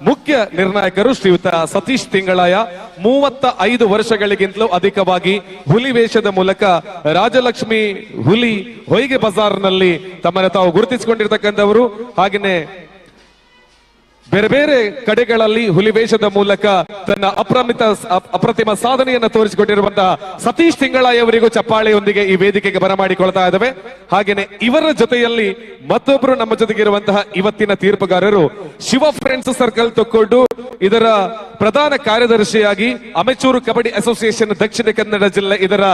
ಮುಖ್ಯ ನಿರ್ಣಾಯಕರು ಶ್ರೀಯುತ ಸತೀಶ್ ತಿಂಗಳಾಯ. 35 ವರ್ಷಗಳಿಗಿಂತಲೂ ಅಧಿಕವಾಗಿ ಹುಲಿ ವೇಷದ ಮೂಲಕ ರಾಜಲಕ್ಷ್ಮಿ ಹುಲಿ ಹೊಯ್ಗೆ ಬಜಾರ್ನಲ್ಲಿ ತಮ್ಮನ್ನು ತಾವು ಗುರುತಿಸಿಕೊಂಡಿರ್ತಕ್ಕಂಥವರು. ಹಾಗೆಯೇ ಬೇರೆ ಬೇರೆ ಕಡೆಗಳಲ್ಲಿ ಹುಲಿವೇಷದ ಮೂಲಕ ತನ್ನ ಅಪ್ರತಿಮ ಸಾಧನೆಯನ್ನು ತೋರಿಸಿಕೊಂಡಿರುವಂತಹ ಸತೀಶ್ ತಿಂಗಳಾಯ ಅವರಿಗೂ ಚಪ್ಪಾಳೆಯೊಂದಿಗೆ ಈ ವೇದಿಕೆಗೆ ಬರಮಾಡಿಕೊಳ್ತಾ ಇದ್ದಾವೆ. ಹಾಗೇನೆ ಇವರ ಜೊತೆಯಲ್ಲಿ ಮತ್ತೊಬ್ಬರು ನಮ್ಮ ಜೊತೆಗಿರುವಂತಹ ಇವತ್ತಿನ ತೀರ್ಪುಗಾರರು ಶಿವ ಫ್ರೆಂಡ್ಸ್ ಸರ್ಕಲ್ ತೊಕ್ಕೊಂಡು ಇದರ ಪ್ರಧಾನ ಕಾರ್ಯದರ್ಶಿಯಾಗಿ ಅಮೆಚೂರು ಕಬಡ್ಡಿ ಅಸೋಸಿಯೇಷನ್ ದಕ್ಷಿಣ ಕನ್ನಡ ಜಿಲ್ಲೆ ಇದರ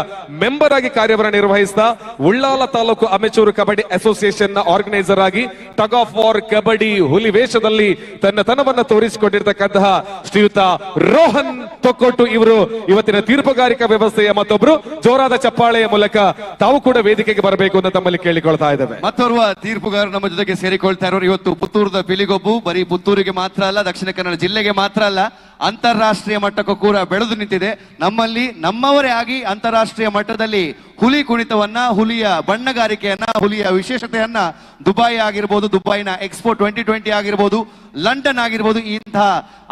ಮೆಂಬರ್ ಆಗಿ ಕಾರ್ಯವನ್ನು ನಿರ್ವಹಿಸಿದ ಉಳ್ಳಾಲ ತಾಲೂಕು ಅಮೆಚೂರು ಕಬಡ್ಡಿ ಅಸೋಸಿಯೇಷನ್ ನ ಆರ್ಗನೈಸರ್ ಆಗಿ ಟಗ್ ಆಫ್ ವಾರ್ ಕಬಡ್ಡಿ ಹುಲಿ ವೇಷದಲ್ಲಿ ತನ್ನ ತನವನ್ನ ತೋರಿಸಿಕೊಂಡಿರ್ತಕ್ಕಂತಹ ಶ್ರೀಯುತ ರೋಹನ್ ತೊಕ್ಕೊಟ್ಟು ಇವರು ಇವತ್ತಿನ ತೀರ್ಪುಗಾರಿಕಾ ವ್ಯವಸ್ಥೆಯ ಮತ್ತೊಬ್ರು. ಜೋರಾದ ಚಪ್ಪಾಳೆಯ ಮೂಲಕ ತಾವು ಕೂಡ ವೇದಿಕೆಗೆ ಬರಬೇಕು ಅಂತ ತಮ್ಮಲ್ಲಿ ಕೇಳಿಕೊಳ್ತಾ ಇದ್ದೇವೆ. ಮತ್ತೋರ್ವ ತೀರ್ಪುಗಾರರು ನಮ್ಮ ಜೊತೆಗೆ ಸೇರಿಕೊಳ್ತಾ ಇರೋರು ಇವತ್ತು ಪುತ್ತೂರದ ಪಿಲಿಗೊಬ್ಬು ಬರೀ ಪುತ್ತೂರಿಗೆ ಮಾತ್ರ ಅಲ್ಲ, ದಕ್ಷಿಣ ಕನ್ನಡ ಜಿಲ್ಲೆಗೆ ಮಾತ್ರ ಅಲ್ಲ, ಅಂತಾರಾಷ್ಟ್ರೀಯ ಮಟ್ಟಕ್ಕೂ ಕೂಡ ಬೆಳೆದು ನಿಂತಿದೆ. ನಮ್ಮಲ್ಲಿ ನಮ್ಮವರೇ ಆಗಿ ಅಂತಾರಾಷ್ಟ್ರೀಯ ಮಟ್ಟದಲ್ಲಿ ಹುಲಿ ಕುಣಿತವನ್ನ, ಹುಲಿಯ ಬಣ್ಣಗಾರಿಕೆಯನ್ನ, ಹುಲಿಯ ವಿಶೇಷತೆಯನ್ನ ದುಬೈ ಆಗಿರ್ಬೋದು, ದುಬೈನ ಎಕ್ಸ್ಪೋ 2020 ಆಗಿರ್ಬೋದು, ಲಂಡನ್ ಆಗಿರ್ಬೋದು, ಇಂತಹ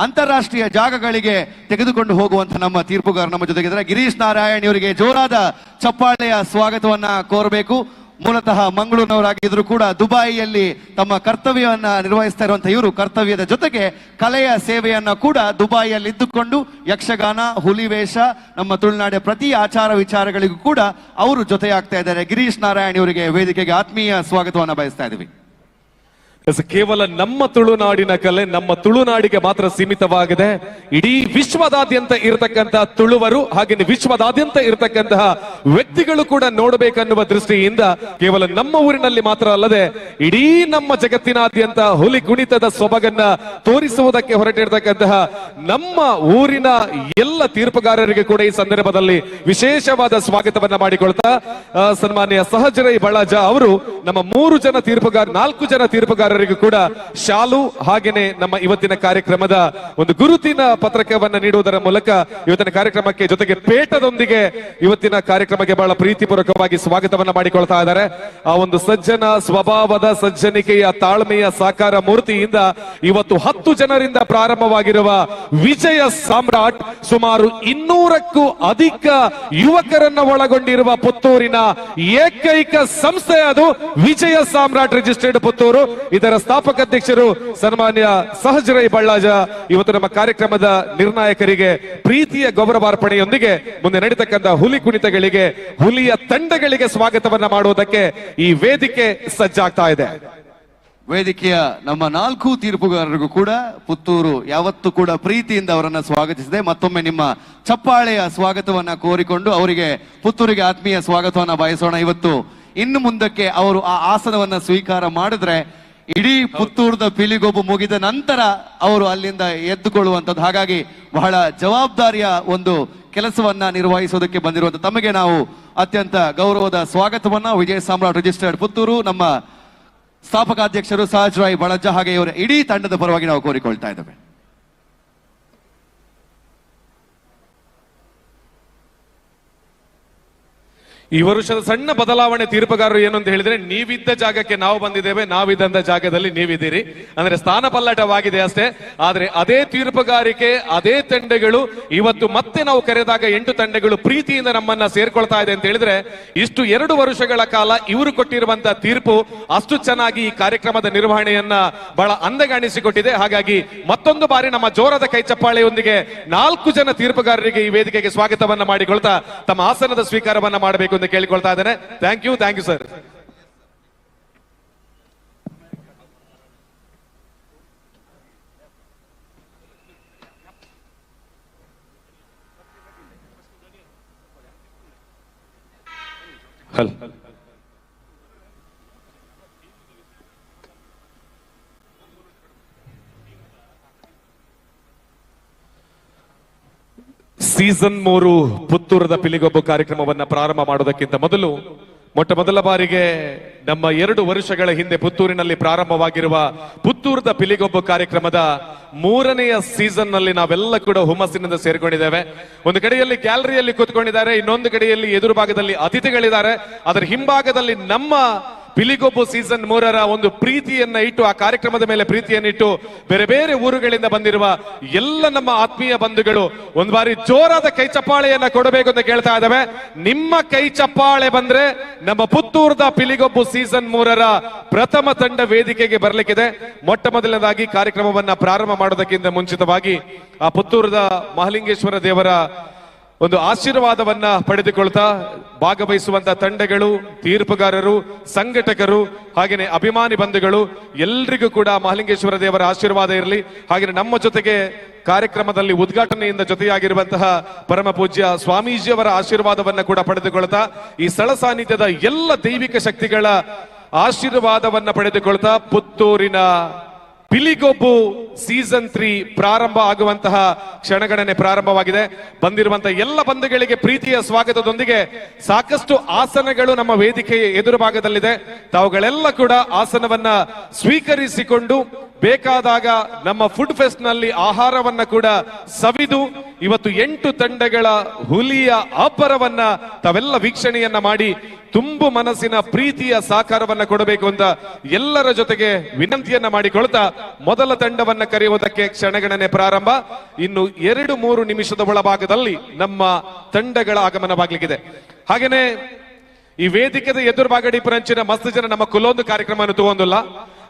ಅಂತಾರಾಷ್ಟ್ರೀಯ ಜಾಗಗಳಿಗೆ ತೆಗೆದುಕೊಂಡು ಹೋಗುವಂತ ನಮ್ಮ ತೀರ್ಪುಗಾರ ನಮ್ಮ ಜೊತೆಗಿದ್ದಾರೆ. ಗಿರೀಶ್ ನಾರಾಯಣ್ ಇವರಿಗೆ ಜೋರಾದ ಚಪ್ಪಾಳೆಯ ಸ್ವಾಗತವನ್ನ ಕೋರಬೇಕು. ಮೂಲತಃ ಮಂಗಳೂರಿನವರಾಗಿದ್ರು ಕೂಡ ದುಬೈಯಲ್ಲಿ ತಮ್ಮ ಕರ್ತವ್ಯವನ್ನ ನಿರ್ವಹಿಸ್ತಾ ಇರುವಂತಹ ಇವರು ಕರ್ತವ್ಯದ ಜೊತೆಗೆ ಕಲೆಯ ಸೇವೆಯನ್ನ ಕೂಡ ದುಬೈಯಲ್ಲಿ ಇದ್ದುಕೊಂಡು ಯಕ್ಷಗಾನ, ಹುಲಿವೇಷ, ನಮ್ಮ ತುಳುನಾಡಿನ ಪ್ರತಿ ಆಚಾರ ವಿಚಾರಗಳಿಗೂ ಕೂಡ ಅವರು ಜೊತೆಯಾಗ್ತಾ ಇದ್ದಾರೆ. ಗಿರೀಶ್ ನಾರಾಯಣ್ ಇವರಿಗೆ ವೇದಿಕೆಗೆ ಆತ್ಮೀಯ ಸ್ವಾಗತವನ್ನ ಬಯಸ್ತಾ ಇದ್ದೀವಿ. ಕೇವಲ ನಮ್ಮ ತುಳುನಾಡಿನ ಕಲೆ ನಮ್ಮ ತುಳುನಾಡಿಗೆ ಮಾತ್ರ ಸೀಮಿತವಾಗಿದೆ. ಇಡೀ ವಿಶ್ವದಾದ್ಯಂತ ಇರತಕ್ಕಂತ ತುಳುವರು ಹಾಗೆ ವಿಶ್ವದಾದ್ಯಂತ ಇರತಕ್ಕಂತಹ ವ್ಯಕ್ತಿಗಳು ಕೂಡ ನೋಡಬೇಕನ್ನುವ ದೃಷ್ಟಿಯಿಂದ ಕೇವಲ ನಮ್ಮ ಊರಿನಲ್ಲಿ ಮಾತ್ರ ಅಲ್ಲದೆ ಇಡೀ ನಮ್ಮ ಜಗತ್ತಿನಾದ್ಯಂತ ಹುಲಿ ಕುಣಿತದ ಸೊಬಗನ್ನ ತೋರಿಸುವುದಕ್ಕೆ ಹೊರಟಿರ್ತಕ್ಕಂತಹ ನಮ್ಮ ಊರಿನ ಎಲ್ಲ ತೀರ್ಪುಗಾರರಿಗೆ ಕೂಡ ಈ ಸಂದರ್ಭದಲ್ಲಿ ವಿಶೇಷವಾದ ಸ್ವಾಗತವನ್ನ ಮಾಡಿಕೊಳ್ತಾ ಸನ್ಮಾನ್ಯ ಸಹಜರೈ ಬಳಜ ಅವರು ನಮ್ಮ 4 ಜನ ತೀರ್ಪುಗಾರ ತೀರ್ಪುಗಾರರಿಗೂ ಕೂಡ ಶಾಲು ಹಾಗೇನೆ ನಮ್ಮ ಇವತ್ತಿನ ಕಾರ್ಯಕ್ರಮದ ಒಂದು ಗುರುತಿನ ಪತ್ರಕವನ್ನ ನೀಡುವುದರ ಮೂಲಕ ಇವತ್ತಿನ ಕಾರ್ಯಕ್ರಮಕ್ಕೆ ಜೊತೆಗೆ ಪೇಟದೊಂದಿಗೆ ಇವತ್ತಿನ ಕಾರ್ಯಕ್ರಮಕ್ಕೆ ಬಹಳ ಪ್ರೀತಿಪೂರ್ವಕವಾಗಿ ಸ್ವಾಗತವನ್ನ ಮಾಡಿಕೊಳ್ತಾ ಇದ್ದಾರೆ. ಆ ಒಂದು ಸಜ್ಜನ ಸ್ವಭಾವದ ಸಜ್ಜನಿಕೆಯ ತಾಳ್ಮೆಯ ಸಾಕಾರ ಮೂರ್ತಿಯಿಂದ ಇವತ್ತು 10 ಜನರಿಂದ ಪ್ರಾರಂಭವಾಗಿರುವ ವಿಜಯ ಸಾಮ್ರಾಟ್ ಸುಮಾರು 200ಕ್ಕೂ ಅಧಿಕ ಯುವಕರನ್ನ ಒಳಗೊಂಡಿರುವ ಪುತ್ತೂರಿನ ಏಕೈಕ ಸಂಸ್ಥೆ ಅದು ವಿಜಯ ಸಾಮ್ರಾಟ್ ರಿಜಿಸ್ಟರ್ಡ್ ಪುತ್ತೂರು. ಇದರ ಸ್ಥಾಪಕ ಅಧ್ಯಕ್ಷರು ಸನ್ಮಾನ್ಯ ಸಹಜ್ ರೈ ಬಳ್ಳಾಜ ಇವತ್ತು ನಮ್ಮ ಕಾರ್ಯಕ್ರಮದ ನಿರ್ಣಾಯಕರಿಗೆ ಪ್ರೀತಿಯ ಗೌರವಾರ್ಪಣೆಯೊಂದಿಗೆ ಮುಂದೆ ನಡೀತಕ್ಕಂಥ ಹುಲಿ ಕುಣಿತಗಳಿಗೆ ಹುಲಿಯ ತಂಡಗಳಿಗೆ ಸ್ವಾಗತವನ್ನ ಮಾಡುವುದಕ್ಕೆ ಈ ವೇದಿಕೆ ಸಜ್ಜಾಗ್ತಾ ಇದೆ. ವೇದಿಕೆಯ ನಮ್ಮ 4 ತೀರ್ಪುಗಾರರಿಗೂ ಕೂಡ ಪುತ್ತೂರು ಯಾವತ್ತೂ ಕೂಡ ಪ್ರೀತಿಯಿಂದ ಅವರನ್ನ ಸ್ವಾಗತಿಸಿದೆ. ಮತ್ತೊಮ್ಮೆ ನಿಮ್ಮ ಚಪ್ಪಾಳೆಯ ಸ್ವಾಗತವನ್ನ ಕೋರಿಕೊಂಡು ಅವರಿಗೆ ಪುತ್ತೂರಿಗೆ ಆತ್ಮೀಯ ಸ್ವಾಗತವನ್ನ ಬಯಸೋಣ. ಇವತ್ತು ಇನ್ನು ಮುಂದಕ್ಕೆ ಅವರು ಆ ಆಸನವನ್ನ ಸ್ವೀಕಾರ ಮಾಡಿದ್ರೆ ಇಡೀ ಪುತ್ತೂರದ ಪಿಲಿಗೊಬ್ಬು ಮುಗಿದ ನಂತರ ಅವರು ಅಲ್ಲಿಂದ ಎದ್ದುಕೊಳ್ಳುವಂಥದ್ದು. ಹಾಗಾಗಿ ಬಹಳ ಜವಾಬ್ದಾರಿಯ ಒಂದು ಕೆಲಸವನ್ನ ನಿರ್ವಹಿಸೋದಕ್ಕೆ ಬಂದಿರುವಂತ ತಮಗೆ ನಾವು ಅತ್ಯಂತ ಗೌರವದ ಸ್ವಾಗತವನ್ನ ವಿಜಯ ಸಾಮ್ರಾಟ್ ರಿಜಿಸ್ಟರ್ಡ್ ಪುತ್ತೂರು ನಮ್ಮ ಸ್ಥಾಪಕಾಧ್ಯಕ್ಷರು ಸಹಜ್ ರಾಯ್ ಬಳಜ್ಜ ಹಾಗೆ ಇವರ ಇಡೀ ತಂಡದ ಪರವಾಗಿ ನಾವು ಕೋರಿಕೊಳ್ತಾ ಇದ್ದೇವೆ. ಈ ವರ್ಷದ ಸಣ್ಣ ಬದಲಾವಣೆ ತೀರ್ಪುಗಾರರು ಏನು ಅಂತ ಹೇಳಿದ್ರೆ, ನೀವಿದ್ದ ಜಾಗಕ್ಕೆ ನಾವು ಬಂದಿದ್ದೇವೆ, ನಾವಿದ್ದಂತ ಜಾಗದಲ್ಲಿ ನೀವಿದ್ದೀರಿ, ಅಂದ್ರೆ ಸ್ಥಾನ ಪಲ್ಲಟವಾಗಿದೆ ಅಷ್ಟೇ. ಆದ್ರೆ ಅದೇ ತೀರ್ಪುಗಾರಿಕೆ ಅದೇ ತಂಡಗಳು ಇವತ್ತು ಮತ್ತೆ ನಾವು ಕರೆದಾಗ 8 ತಂಡಗಳು ಪ್ರೀತಿಯಿಂದ ನಮ್ಮನ್ನ ಸೇರ್ಕೊಳ್ತಾ ಇದೆ ಅಂತ ಹೇಳಿದ್ರೆ, ಇಷ್ಟು 2 ವರ್ಷಗಳ ಕಾಲ ಇವರು ಕೊಟ್ಟಿರುವಂತಹ ತೀರ್ಪು ಅಷ್ಟು ಚೆನ್ನಾಗಿ ಈ ಕಾರ್ಯಕ್ರಮದ ನಿರ್ವಹಣೆಯನ್ನ ಬಹಳ ಅಂದಗಾಣಿಸಿಕೊಟ್ಟಿದೆ. ಹಾಗಾಗಿ ಮತ್ತೊಂದು ಬಾರಿ ನಮ್ಮ ಜೋರದ ಕೈ ಚಪ್ಪಾಳೆಯೊಂದಿಗೆ 4 ಜನ ತೀರ್ಪುಗಾರರಿಗೆ ಈ ವೇದಿಕೆಗೆ ಸ್ವಾಗತವನ್ನ ಮಾಡಿಕೊಳ್ತಾ ತಮ್ಮ ಆಸನದ ಸ್ವೀಕಾರವನ್ನ ಮಾಡಬೇಕು ಅಂತ ಕೇಳಿಕೊಳ್ತಾ ಇದ್ದೇನೆ. Thank you sir. ಹಲ್ ಸೀಸನ್ 3 ಪುತ್ತೂರದ ಪಿಲಿಗೊಬ್ಬು ಕಾರ್ಯಕ್ರಮವನ್ನ ಪ್ರಾರಂಭ ಮಾಡೋದಕ್ಕಿಂತ ಮೊದಲು ಮೊಟ್ಟ ಮೊದಲ ಬಾರಿಗೆ ನಮ್ಮ 2 ವರ್ಷಗಳ ಹಿಂದೆ ಪುತ್ತೂರಿನಲ್ಲಿ ಪ್ರಾರಂಭವಾಗಿರುವ ಪುತ್ತೂರದ ಪಿಲಿಗೊಬ್ಬು ಕಾರ್ಯಕ್ರಮದ 3ನೆಯ ಸೀಸನ್ ನಲ್ಲಿ ನಾವೆಲ್ಲ ಕೂಡ ಹುಮ್ಮಸ್ಸಿನಿಂದ ಸೇರ್ಕೊಂಡಿದ್ದೇವೆ. ಒಂದು ಕಡೆಯಲ್ಲಿ ಗ್ಯಾಲರಿಯಲ್ಲಿ ಕೂತ್ಕೊಂಡಿದ್ದಾರೆ, ಇನ್ನೊಂದು ಕಡೆಯಲ್ಲಿ ಎದುರು ಭಾಗದಲ್ಲಿ ಅತಿಥಿಗಳಿದ್ದಾರೆ. ಅದರ ಹಿಂಭಾಗದಲ್ಲಿ ನಮ್ಮ ಪಿಲಿಗೊಬ್ಬು ಸೀಸನ್ 3ರ ಒಂದು ಪ್ರೀತಿಯನ್ನ ಇಟ್ಟು, ಆ ಕಾರ್ಯಕ್ರಮದ ಮೇಲೆ ಪ್ರೀತಿಯನ್ನಿಟ್ಟು ಬೇರೆ ಬೇರೆ ಊರುಗಳಿಂದ ಬಂದಿರುವ ಎಲ್ಲ ನಮ್ಮ ಆತ್ಮೀಯ ಬಂಧುಗಳು ಒಂದು ಬಾರಿ ಜೋರಾದ ಕೈ ಚಪ್ಪಾಳೆಯನ್ನ ಕೊಡಬೇಕು ಅಂತ ಕೇಳ್ತಾ ಇದ್ದಾವೆ. ನಿಮ್ಮ ಕೈ ಚಪ್ಪಾಳೆ ಬಂದ್ರೆ ನಮ್ಮ ಪುತ್ತೂರದ ಪಿಲಿಗೊಬ್ಬು ಸೀಸನ್ 3ರ ಪ್ರಥಮ ತಂಡ ವೇದಿಕೆಗೆ ಬರಲಿಕ್ಕಿದೆ. ಮೊಟ್ಟ ಮೊದಲನೇದಾಗಿ ಕಾರ್ಯಕ್ರಮವನ್ನ ಪ್ರಾರಂಭ ಮಾಡೋದಕ್ಕಿಂತ ಮುಂಚಿತವಾಗಿ ಆ ಪುತ್ತೂರದ ಮಹಾಲಿಂಗೇಶ್ವರ ದೇವರ ಒಂದು ಆಶೀರ್ವಾದವನ್ನ ಪಡೆದುಕೊಳ್ತಾ ಭಾಗವಹಿಸುವಂತಹ ತಂಡಗಳು, ತೀರ್ಪುಗಾರರು, ಸಂಘಟಕರು ಹಾಗೇನೆ ಅಭಿಮಾನಿ ಬಂಧುಗಳು ಎಲ್ರಿಗೂ ಕೂಡ ಮಹಾಲಿಂಗೇಶ್ವರ ದೇವರ ಆಶೀರ್ವಾದ ಇರಲಿ. ಹಾಗೆ ನಮ್ಮ ಜೊತೆಗೆ ಕಾರ್ಯಕ್ರಮದಲ್ಲಿ ಉದ್ಘಾಟನೆಯಿಂದ ಜೊತೆಯಾಗಿರುವಂತಹ ಪರಮ ಪೂಜ್ಯ ಸ್ವಾಮೀಜಿಯವರ ಆಶೀರ್ವಾದವನ್ನ ಕೂಡ ಪಡೆದುಕೊಳ್ತಾ ಈ ಸ್ಥಳ ಸಾನ್ನಿಧ್ಯದ ಎಲ್ಲ ದೈವಿಕ ಶಕ್ತಿಗಳ ಆಶೀರ್ವಾದವನ್ನ ಪಡೆದುಕೊಳ್ತಾ ಪುತ್ತೂರಿನ ಪಿಲಿಗೊಬ್ಬು ಸೀಸನ್ 3 ಪ್ರಾರಂಭ ಆಗುವಂತಹ ಕ್ಷಣಗಣನೆ ಪ್ರಾರಂಭವಾಗಿದೆ. ಬಂದಿರುವಂತಹ ಎಲ್ಲ ಬಂಧುಗಳಿಗೆ ಪ್ರೀತಿಯ ಸ್ವಾಗತದೊಂದಿಗೆ ಸಾಕಷ್ಟು ಆಸನಗಳು ನಮ್ಮ ವೇದಿಕೆಯ ಎದುರು ಭಾಗದಲ್ಲಿದೆ. ತಾವುಗಳೆಲ್ಲ ಕೂಡ ಆಸನವನ್ನ ಸ್ವೀಕರಿಸಿಕೊಂಡು ಬೇಕಾದಾಗ ನಮ್ಮ ಫುಡ್ ಫೆಸ್ಟ್ ನಲ್ಲಿ ಆಹಾರವನ್ನ ಕೂಡ ಸವಿದು ಇವತ್ತು 8 ತಂಡಗಳ ಹುಲಿಯ ಅಬ್ಬರವನ್ನ ತಾವೆಲ್ಲ ವೀಕ್ಷಣೆಯನ್ನ ಮಾಡಿ ತುಂಬು ಮನಸ್ಸಿನ ಪ್ರೀತಿಯ ಸಾಕಾರವನ್ನ ಕೊಡಬೇಕು ಅಂತ ಎಲ್ಲರ ಜೊತೆಗೆ ವಿನಂತಿಯನ್ನ ಮಾಡಿಕೊಳ್ತಾ ಮೊದಲ ತಂಡವನ್ನ ಕರೆಯುವುದಕ್ಕೆ ಕ್ಷಣಗಣನೆ ಪ್ರಾರಂಭ. ಇನ್ನು 2-3 ನಿಮಿಷದ ಒಳಭಾಗದಲ್ಲಿ ನಮ್ಮ ತಂಡಗಳ ಆಗಮನವಾಗಲಿಕ್ಕಿದೆ. ಹಾಗೇನೆ ಈ ವೇದಿಕೆದ ಎದುರು ಭಾಗಡಿ ಪರಂಚಿನ ಮಸ್ತ್ ಜನ ನಮ್ಮ ಕುಲೊಂದು ಕಾರ್ಯಕ್ರಮ ತಗೊಂಡಿಲ್ಲ,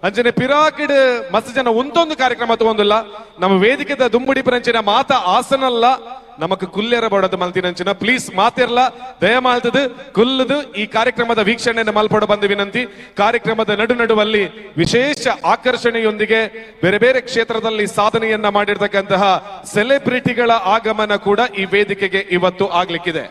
ಅಂಚನೆ ಪಿರಾಕಿಡ್ ಮಸ್ತ್ ಜನ ಒಂದೊಂದು ಕಾರ್ಯಕ್ರಮ ತಗೊಂಡಿಲ್ಲ. ನಮ್ಮ ವೇದಿಕೆದ ದುಂಬುಡಿ ಪರಂಚಿನ ಮಾತ ಆಸನಲ್ಲ ನಮಕ್ ಕುಲ್ಲೆರ ಬಡದು ಮಲ್ತಿನಂಚಿನ ಪ್ಲೀಸ್ ಮಾತಿರ್ಲ ದಯಮಾಲ್ತದು ಕುಲ್ಲದು ಈ ಕಾರ್ಯಕ್ರಮದ ವೀಕ್ಷಣೆಯನ್ನು ಮಲ್ಪಡ ಬಂದು ವಿನಂತಿ. ಕಾರ್ಯಕ್ರಮದ ನಡುವಲ್ಲಿ ವಿಶೇಷ ಆಕರ್ಷಣೆಯೊಂದಿಗೆ ಬೇರೆ ಬೇರೆ ಕ್ಷೇತ್ರದಲ್ಲಿ ಸಾಧನೆಯನ್ನ ಮಾಡಿರ್ತಕ್ಕಂತಹ ಸೆಲೆಬ್ರಿಟಿಗಳ ಆಗಮನ ಕೂಡ ಈ ವೇದಿಕೆಗೆ ಇವತ್ತು ಆಗ್ಲಿಕ್ಕಿದೆ.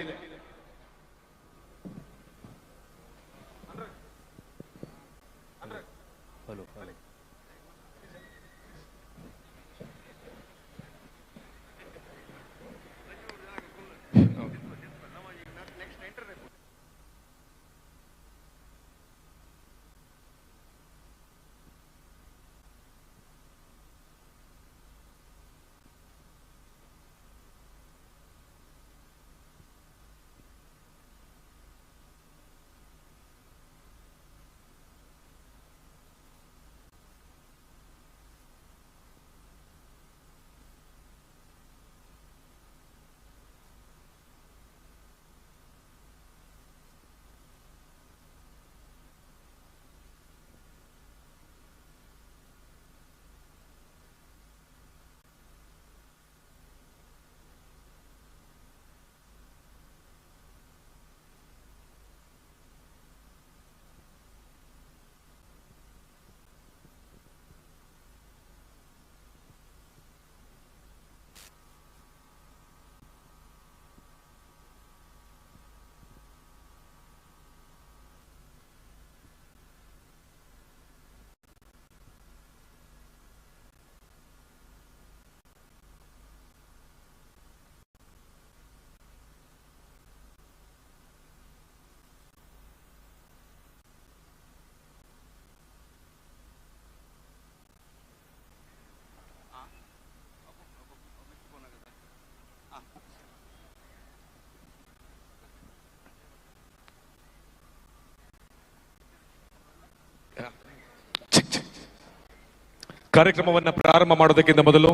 ಕಾರ್ಯಕ್ರಮವನ್ನ ಪ್ರಾರಂಭ ಮಾಡೋದಕ್ಕಿಂತ ಮೊದಲು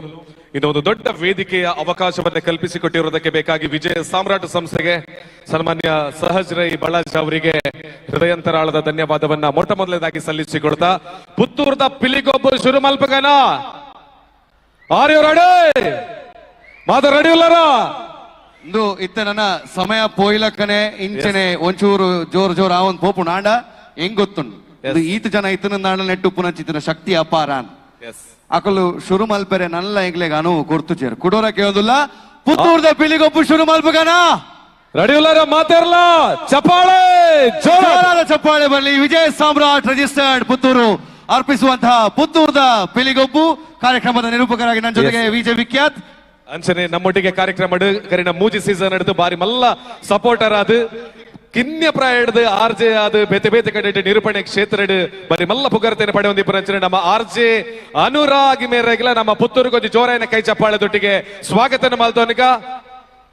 ಇನ್ನೊಂದು ದೊಡ್ಡ ವೇದಿಕೆಯ ಅವಕಾಶವನ್ನ ಕಲ್ಪಿಸಿಕೊಟ್ಟಿರುವುದಕ್ಕೆ ಬೇಕಾಗಿ ವಿಜಯ ಸಾಮ್ರಾಟ್ ಸಂಸ್ಥೆಗೆ ಸನ್ಮಾನ್ಯ ಸಹಜ್ ರೈ ಬಳಾಜ್ ಅವರಿಗೆ ಹೃದಯಂತರಾಳದ ಧನ್ಯವಾದವನ್ನ ಮೊಟ್ಟ ಮೊದಲನೇದಾಗಿ ಸಲ್ಲಿಸಿಕೊಡ್ತಾ ಪುತ್ತೂರ್ದ ಪಿಲಿಗೊಬ್ಬು ಶುರು ಮಲ್ಪಗನ ಆರ್ಯು ರೆಡಿ ಮಾತು ರೆಡಿ ಇಲ್ಲರ ಇಂದು ಇತ್ತ ನನ್ನ ಸಮಯ ಪೋಯ್ಲಕ್ಕನೆ ಇಂಚನೆ ಒಂಚೂರು ಜೋರ್ ಆವನ್ ಪೋಪು ನಾಂಡ ಹೆಂಗ್ ಗೊತ್ತುಂಡು ಇದು ಈತ ಜನ ಇತನ ನಾಡ ನೆಟ್ಟು ಪುನಚಿತ್ತಿನ ಶಕ್ತಿ ಅಪಾರ ಅಕಲು ಶುರು ಮಲ್ಪೆರೆ ನಲ್ಲ ಎಂಗ್ಲೆಗ ಅನುವು ಕೊರ್ತು ಚೇರು ಕುಡೋರ ಕೇಳೋದಿಲ್ಲ ಪುತ್ತೂರ್ದ ಪಿಲಿಗೊಬ್ಬು ಶುರು ಮಲ್ಪಗನ ರೆಡಿ ಇಲ್ಲರ ಮಾತಾರಲ್ಲ ಚಪ್ಪಾಳೆ ಜೋರಾದ ಚಪ್ಪಾಳೆ ಬರಲಿ. ವಿಜಯ ಸಾಮ್ರಾಟ್ ರಿಜಿಸ್ಟರ್ಡ್ ಪುತ್ತೂರು ಅರ್ಪಿಸುವಂತಹ ಪುತ್ತೂರ್ದ ಪಿಲಿಗೊಬ್ಬು ಕಾರ್ಯಕ್ರಮದ ನಿರೂಪಕರಾಗಿ ನನ್ನ ಜೊತೆಗೆ ವಿಜಯ್ ವಿಖ್ಯಾತ್ ಅಂಚನೆ ನಮ್ಮೊಟ್ಟಿಗೆ ಕಾರ್ಯಕ್ರಮ ಕರಿನ ಮೂಜಿ ಸೀಸನ್ ಹಿಡಿದು ಬಾರಿ ಮಲ್ಲ ಸಪೋರ್ಟರ್ ಆದ್ ಕಿನ್ಯ ಪ್ರಾಯಡ್ದು ಆರ್ಜೆ ಆದ್ ಬೇತೆ ಬೇತೆ ಕಡೆ ನಿರೂಪಣೆ ಕ್ಷೇತ್ರ ಬರೀ ಮಲ್ಲ ಪುಗರ್ತೇನೆ ಪಡೆ ಒಂದಿಬ್ಬರು ಅಂಚನೆ ನಮ್ಮ ಆರ್ಜೆ ಅನುರಾಗಿ ಮೇರೆಗಿಲ್ಲ ನಮ್ಮ ಪುತ್ತೂರು ಕೊಂಚ ಜೋರಾಯನ ಕೈ ಚಪ್ಪಾಳದೊಟ್ಟಿಗೆ ಸ್ವಾಗತನ ಮಲ್ತವನಿಗ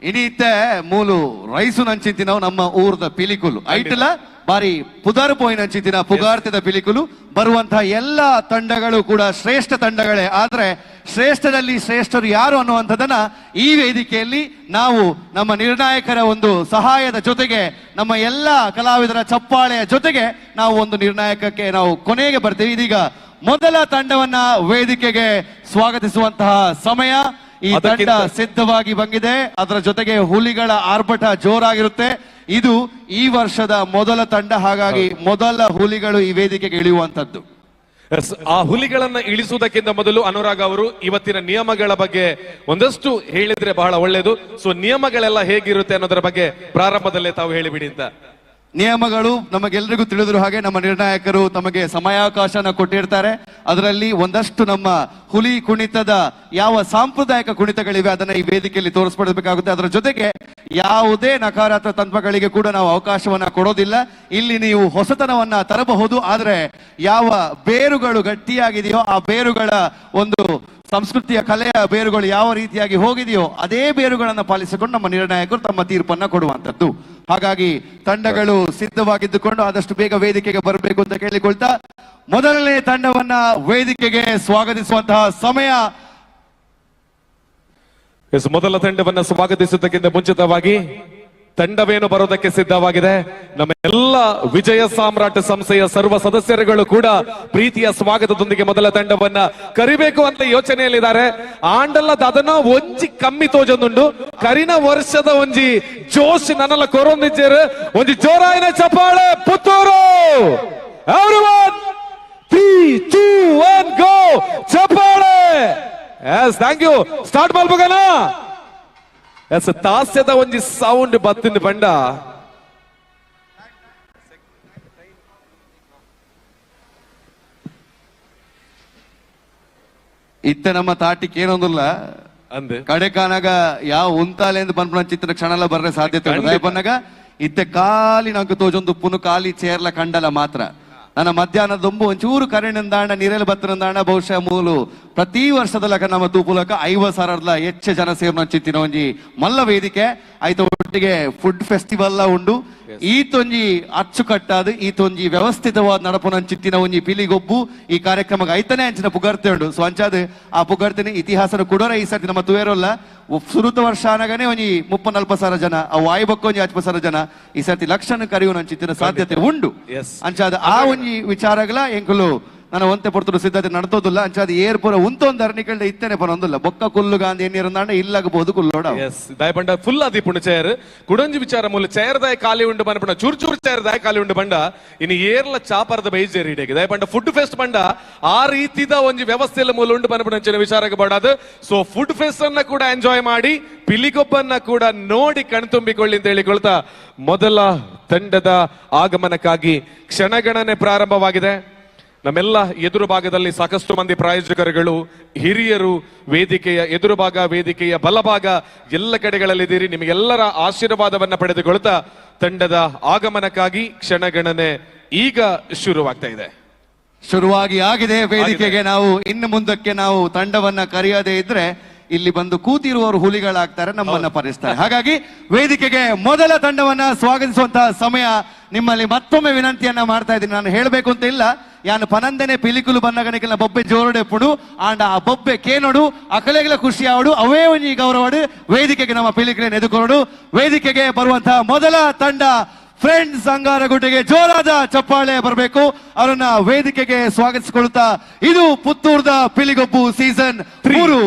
ಇಡೀ ಇತ್ತೆ ಮೂಲು ರೈಸು ನಂಚಿಂತಿನವು ನಮ್ಮ ಊರ್ದ ಪಿಲಿಕುಲು ಐಟಲ ಬಾರಿ ಪುದರ್ ಪೋಯಿನ ಅಂಚಿತಿನ ಪುಗಾರ್ತಿದ ಪಿಲಿಕುಲು ಬರುವಂತಹ ಎಲ್ಲಾ ತಂಡಗಳು ಕೂಡ ಶ್ರೇಷ್ಠ ತಂಡಗಳೇ. ಆದ್ರೆ ಶ್ರೇಷ್ಠದಲ್ಲಿ ಶ್ರೇಷ್ಠರು ಯಾರು ಅನ್ನುವಂಥದ್ದನ್ನ ಈ ವೇದಿಕೆಯಲ್ಲಿ ನಾವು ನಮ್ಮ ನಿರ್ಣಾಯಕರ ಒಂದು ಸಹಾಯದ ಜೊತೆಗೆ ನಮ್ಮ ಎಲ್ಲಾ ಕಲಾವಿದರ ಚಪ್ಪಾಳೆಯ ಜೊತೆಗೆ ನಾವು ಒಂದು ನಿರ್ಣಾಯಕಕ್ಕೆ ನಾವು ಕೊನೆಗೆ ಬರ್ತೀವಿ. ಇದೀಗ ಮೊದಲ ತಂಡವನ್ನ ವೇದಿಕೆಗೆ ಸ್ವಾಗತಿಸುವಂತಹ ಸಮಯ. ಈ ತಂಡ ಸಿದ್ಧವಾಗಿ ಬಂದಿದೆ. ಅದರ ಜೊತೆಗೆ ಹುಲಿಗಳ ಆರ್ಭಟ ಜೋರಾಗಿರುತ್ತೆ. ಇದು ಈ ವರ್ಷದ ಮೊದಲ ತಂಡ, ಹಾಗಾಗಿ ಮೊದಲ ಹುಲಿಗಳು ಈ ವೇದಿಕೆಗೆ ಇಳಿಯುವಂತದ್ದು. ಆ ಹುಲಿಗಳನ್ನ ಇಳಿಸುವುದಕ್ಕಿಂತ ಮೊದಲು ಅನುರಾಗ್ ಅವರು ಇವತ್ತಿನ ನಿಯಮಗಳ ಬಗ್ಗೆ ಒಂದಷ್ಟು ಹೇಳಿದ್ರೆ ಬಹಳ ಒಳ್ಳೇದು. ಸೊ ನಿಯಮಗಳೆಲ್ಲ ಹೇಗಿರುತ್ತೆ ಅನ್ನೋದರ ಬಗ್ಗೆ ಪ್ರಾರಂಭದಲ್ಲೇ ತಾವು ಹೇಳಿಬಿಡಿ ಅಂತ. ನಿಯಮಗಳು ನಮಗೆಲ್ಲರಿಗೂ ತಿಳಿದ್ರು ಹಾಗೆ ನಮ್ಮ ನಿರ್ಣಾಯಕರು ತಮಗೆ ಸಮಯಾವಕಾಶನ ಕೊಟ್ಟಿರ್ತಾರೆ. ಅದರಲ್ಲಿ ಒಂದಷ್ಟು ನಮ್ಮ ಹುಲಿ ಕುಣಿತದ ಯಾವ ಸಾಂಪ್ರದಾಯಿಕ ಕುಣಿತಗಳಿವೆ ಅದನ್ನ ಈ ವೇದಿಕೆಯಲ್ಲಿ ತೋರಿಸ್ಪಡಬೇಕಾಗುತ್ತೆ. ಅದರ ಜೊತೆಗೆ ಯಾವುದೇ ನಕಾರಾತ್ಮಕ ತಂತ್ರಗಳಿಗೆ ಕೂಡ ನಾವು ಅವಕಾಶವನ್ನ ಕೊಡೋದಿಲ್ಲ. ಇಲ್ಲಿ ನೀವು ಹೊಸತನವನ್ನ ತರಬಹುದು, ಆದ್ರೆ ಯಾವ ಬೇರುಗಳು ಗಟ್ಟಿಯಾಗಿದೆಯೋ ಆ ಬೇರುಗಳ ಒಂದು ಸಂಸ್ಕೃತಿಯ ಕಲೆಯ ಬೇರುಗಳು ಯಾವ ರೀತಿಯಾಗಿ ಹೋಗಿದೆಯೋ ಅದೇ ಬೇರುಗಳನ್ನು ಪಾಲಿಸಿಕೊಂಡು ನಮ್ಮ ನಿರ್ಣಾಯಕರು ತಮ್ಮ ತೀರ್ಪನ್ನ ಕೊಡುವಂತದ್ದು. ಹಾಗಾಗಿ ತಂಡಗಳು ಸಿದ್ಧವಾಗಿದ್ದುಕೊಂಡು ಆದಷ್ಟು ಬೇಗ ವೇದಿಕೆಗೆ ಬರಬೇಕು ಅಂತ ಕೇಳಿಕೊಳ್ತಾ ಮೊದಲನೇ ತಂಡವನ್ನ ವೇದಿಕೆಗೆ ಸ್ವಾಗತಿಸುವಂತಹ ಸಮಯ. ಮೊದಲ ತಂಡವನ್ನ ಸ್ವಾಗತಿಸುವುದಕ್ಕಿಂತ ಮುಂಚಿತವಾಗಿ ತಂಡವೇನು ಬರೋದಕ್ಕೆ ಸಿದ್ಧವಾಗಿದೆ. ನಮ್ಮ ಎಲ್ಲ ವಿಜಯ ಸಾಮ್ರಾಟ್ ಸಂಸ್ಥೆಯ ಸರ್ವ ಸದಸ್ಯರುಗಳು ಕೂಡ ಪ್ರೀತಿಯ ಸ್ವಾಗತದೊಂದಿಗೆ ಮೊದಲ ತಂಡವನ್ನ ಕರಿಬೇಕು ಅಂತ ಯೋಚನೆಯಲ್ಲಿದ್ದಾರೆ. ಆಂಡಲ್ಲದ ಅದನ್ನ ಒಂಜಿ ಕಮ್ಮಿ ತೋಜೊಂದುಂಡು ಕರಿನ ವರ್ಷದ ಒಂಜಿ ಜೋಶ್ ನನ್ನಲ್ಲ ಕೊರೊಂದಿದ್ದೇರು ಒಂಜಿ ಜೋರಾಯಿನ ಚಪ್ಪಾಳೆ ಪುತ್ತೂರು. ಎವ್ರಿವನ್ 3 2 1 ಗೋ ಚಪ್ಪಾಳೆ. Yes thank you. ಸ್ಟಾರ್ಟ್ ಮಾಡ್ಬೋಗನ. ಎಸ್ ತಾಸ್ಯದ ಒಂಜಿ ಸೌಂಡ್ ಬತ್ತಿನ ಬಂಡ ಇತ್ತ ನಮ್ಮ ತಾಟಿಕ್ ಏನೊಂದಿಲ್ಲ ಅಂದೆ ಕಡೆ ಕಾನಾಗ ಯಾವ ಉಂತಾಲೆ ಎಂದು ಬಂದ್ಬಿಡ ಚಿತ್ರ ಕ್ಷಣ ಎಲ್ಲ ಬರ್ರೆ ಸಾಧ್ಯತೆ ಬಂದಾಗ ಇತ್ತೆ ಕಾಲಿ ನಂಗೆ ತೋಜೊಂದು ಪುನು ಕಾಲಿ ಚೇರ್ಲ ಕಂಡಲ ಮಾತ್ರ ನನ್ನ ಮಧ್ಯಾಹ್ನ ದೊಂಬು ಒಂಚೂರು ಕರೆಣಿಂದಾಂಡ ನೀರಲ್ಲಿ ಬತ್ತನಿಂದಾಂಡ ಬಹುಶಃ ಮೂಲು ಪ್ರತಿ ವರ್ಷದ ಲಕ ನಮ್ಮ ತೂಪುಲಕ 50,000 ಹೆಚ್ಚು ಜನ ಸೇರ್ನ ಚಿತ್ತಿನ ಒಂಜಿ ಮಲ್ಲ ವೇದಿಕೆ ಆಯ್ತು. ಒಟ್ಟಿಗೆ ಫುಡ್ ಫೆಸ್ಟಿವಲ್ ಉಂಡು. ಈತೊಂಜಿ ಅಚ್ಚುಕಟ್ಟಾದ ಈತೊಂಜಿ ವ್ಯವಸ್ಥಿತವಾದ ನಡಪುನ ಚಿತ್ತಿನ ಒಂಜಿ ಪಿಲಿಗೊಬ್ಬು ಈ ಕಾರ್ಯಕ್ರಮಕ್ಕೆ ಐತನೇ ಅಂಚಿನ ಪುಗರ್ತೆ ಉಂಡು. ಸೊ ಅಂಚಾದ ಆ ಪುಗರ್ತಿನ ಇತಿಹಾಸದ ಕುಡೋರ ಈ ಸರ್ತಿ ನಮ್ಮ ತುವೇರೋಲ್ಲ ಸುರುತ ವರ್ಷ ಆನಾಗನೆ ಒಂಜಿ 30-40,000 ಜನ ಅವು ಆಯ್ಬಕ್ಕ ಒಂಜಿ 50,000 ಜನ ಈ ಸರ್ತಿ ಲಕ್ಷಣ ಕರಿಯುವ ಚಿತ್ತಿನ ಸಾಧ್ಯತೆ ಉಂಡು. ಅಂಚಾದ ಆ ಒಂಜಿ ವಿಚಾರಗಳ ಎಂಕುಲು ನಾನು ಒಂತೆ ಪೊರ್ತರು ಸಿದ್ಧತೆ ನಡ್ತೋದಿಲ್ಲ. ಅಂಚಾದ ಏರ್ ಪುರ ಉಂತೊಂದು ಅರ್ನಿಕಲ್ಡ ಇತ್ತನೆ ಪರೊಂದಿಲ್ಲ ಬೊಕ್ಕ ಕುಲ್ಲು ಗಾಂಧಿ ಏನಿರಂದಾಂಡ ಇಲ್ಲಾಗಬಹುದು ಕುಲ್ಲೋಡ ದಯಪಂಡ ಫುಲ್ ಆದಿ ಪುಣ ಚೇರ್ ಕುಡಂಜಿ ವಿಚಾರ ಮೂಲ ಚೇರ್ದಾಯ ಖಾಲಿ ಉಂಡು ಬಂಡ ಚೂರ್ ಚೂರ್ ಚೇರ್ದಾಯ ಖಾಲಿ ಉಂಡು ಬಂಡ ಇನ್ನು ಏರ್ಲ ಚಾಪರದ ಬೈಜೇರಿ ಹಿಡಿಗೆ ದಯಪಂಡ ಫುಡ್ ಫೆಸ್ಟ್ ಬಂಡ ಆ ರೀತಿದ ಒಂಜಿ ವ್ಯವಸ್ಥೆಯಲ್ಲಿ ಮೂಲ ಉಂಡು ಬಂದ ವಿಚಾರಕ್ಕೆ ಬಡದು. ಸೊ ಫುಡ್ ಫೆಸ್ಟ್ ಅನ್ನ ಕೂಡ ಎಂಜಾಯ್ ಮಾಡಿ ಪಿಲಿಗೊಬ್ಬನ್ನ ಕೂಡ ನೋಡಿ ಕಣ್ತುಂಬಿಕೊಳ್ಳಿ ಅಂತ ಹೇಳಿಕೊಳ್ತಾ ಮೊದಲ ತಂಡದ ಆಗಮನಕ್ಕಾಗಿ ಕ್ಷಣಗಣನೆ ಪ್ರಾರಂಭವಾಗಿದೆ. ನಮ್ಮೆಲ್ಲ ಎದುರು ಭಾಗದಲ್ಲಿ ಸಾಕಷ್ಟು ಮಂದಿ ಪ್ರಾಯೋಜಕರುಗಳು ಹಿರಿಯರು ವೇದಿಕೆಯ ಎದುರು ಭಾಗ ವೇದಿಕೆಯ ಬಲಭಾಗ ಎಲ್ಲ ಕಡೆಗಳಲ್ಲಿದ್ದೀರಿ. ನಿಮಗೆಲ್ಲರ ಆಶೀರ್ವಾದವನ್ನ ಪಡೆದುಕೊಳ್ತಾ ತಂಡದ ಆಗಮನಕ್ಕಾಗಿ ಕ್ಷಣಗಣನೆ ಈಗ ಶುರುವಾಗ್ತಾ ಇದೆ. ಶುರುವಾಗಿ ಆಗಿದೆ ವೇದಿಕೆಗೆ. ನಾವು ಇನ್ನು ಮುಂದಕ್ಕೆ ನಾವು ತಂಡವನ್ನ ಕರೆಯದೇ ಇದ್ರೆ ಇಲ್ಲಿ ಬಂದು ಕೂತಿರುವವರು ಹುಲಿಗಳಾಗ್ತಾರೆ, ನಮ್ಮನ್ನ ಪರಿಸ್ತಾರೆ. ಹಾಗಾಗಿ ವೇದಿಕೆಗೆ ಮೊದಲ ತಂಡವನ್ನ ಸ್ವಾಗತಿಸುವಂತಹ ಸಮಯ. ನಿಮ್ಮಲ್ಲಿ ಮತ್ತೊಮ್ಮೆ ವಿನಂತಿಯನ್ನ ಮಾಡ್ತಾ ಇದ್ದೀನಿ. ನಾನು ಹೇಳಬೇಕು ಅಂತ ಇಲ್ಲ, ಯಾನು ಪನಂದನೆ ಪಿಲಿಕುಲು ಬನ್ನಗನಿಕೆಲ್ಲ ಬೊಬ್ಬೆ ಜೋರಡೆಪ್ಪುಡು ಆಂಡ ಆ ಬೊಬ್ಬೆ ಕೇನೋಡು ಅಕಲೆಗಳ ಖುಷಿ ಆವಡು ಅವೇ ಒಂಜಿ ಗೌರವಡು ವೇದಿಕೆಗೆ ನಮ್ಮ ಪಿಲಿಕುಲನ್ನು ಎದುಕೊರಡು ವೇದಿಕೆಗೆ ಬರುವಂತಹ ಮೊದಲ ತಂಡ ಫ್ರೆಂಡ್ಸ್ ಅಂಗಾರಗುಡ್ಡೆಗೆ ಜೋರಾದ ಚಪ್ಪಾಳೆ ಬರಬೇಕು. ಅವರನ್ನ ವೇದಿಕೆಗೆ ಸ್ವಾಗತಿಸಿಕೊಳ್ಳುತ್ತಾ ಇದು ಪುತ್ತೂರ್ದ ಪಿಲಿಗೊಬ್ಬು ಸೀಸನ್ 3.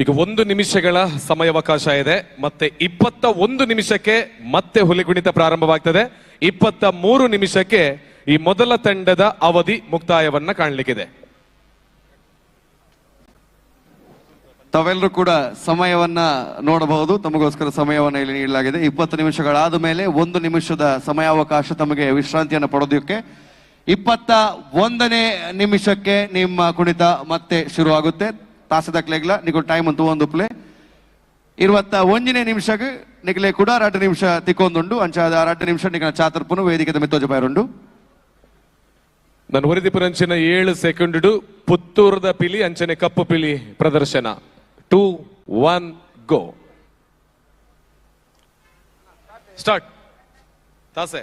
ಈಗ 1 ನಿಮಿಷಗಳ ಸಮಯಾವಕಾಶ ಇದೆ. ಮತ್ತೆ 21 ನಿಮಿಷಕ್ಕೆ ಮತ್ತೆ ಹುಲಿಗುಣಿತ ಪ್ರಾರಂಭವಾಗ್ತದೆ. 23 ನಿಮಿಷಕ್ಕೆ ಈ ಮೊದಲ ತಂಡದ ಅವಧಿ ಮುಕ್ತಾಯವನ್ನ ಕಾಣಲಿಕ್ಕಿದೆ. ತಾವೆಲ್ಲರೂ ಕೂಡ ಸಮಯವನ್ನ ನೋಡಬಹುದು. ತಮಗೋಸ್ಕರ ಸಮಯವನ್ನ ಇಲ್ಲಿ ನೀಡಲಾಗಿದೆ. 20 ನಿಮಿಷಗಳಾದ ಮೇಲೆ 1 ನಿಮಿಷದ ಸಮಯಾವಕಾಶ ತಮಗೆ ವಿಶ್ರಾಂತಿಯನ್ನು ಪಡೆಯೋದಕ್ಕೆ. 21ನೇ ನಿಮಿಷಕ್ಕೆ ನಿಮ್ಮ ಕುಣಿತ ಮತ್ತೆ ಶುರುವಾಗುತ್ತೆ. ತಾಸದಕ್ಲೆಗ್ಲ ನಿಗು ಟೈಮ್ ಅಂತೂ ಒಂದು ಪ್ಲೇ 21ನೇ ನಿಮಿಷಕ್ಕೆ ನಿಗಲೆ ಕೂಡ 2 ನಿಮಿಷ ತಿಕ್ಕೊಂದುಂಡು ಅಂಚಾದ 2 ನಿಮಿಷ ನಿಗನ ಚಾತರ್ಪುನು ವೇದಿಕೆ ಮೆತ್ತೋಜ ಬಾಯರುಂಡು. ನಾನು ಹೊರದಿಪುರಂಚಿನ 7 ಸೆಕೆಂಡ್ ಪುತ್ತೂರದ ಪಿಲಿ ಅಂಚನೆ ಕಪ್ಪು ಪಿಲಿ ಪ್ರದರ್ಶನ. 2, 1 ಗೋ. ಸ್ಟಾರ್ಟ್. ತಾಸೆ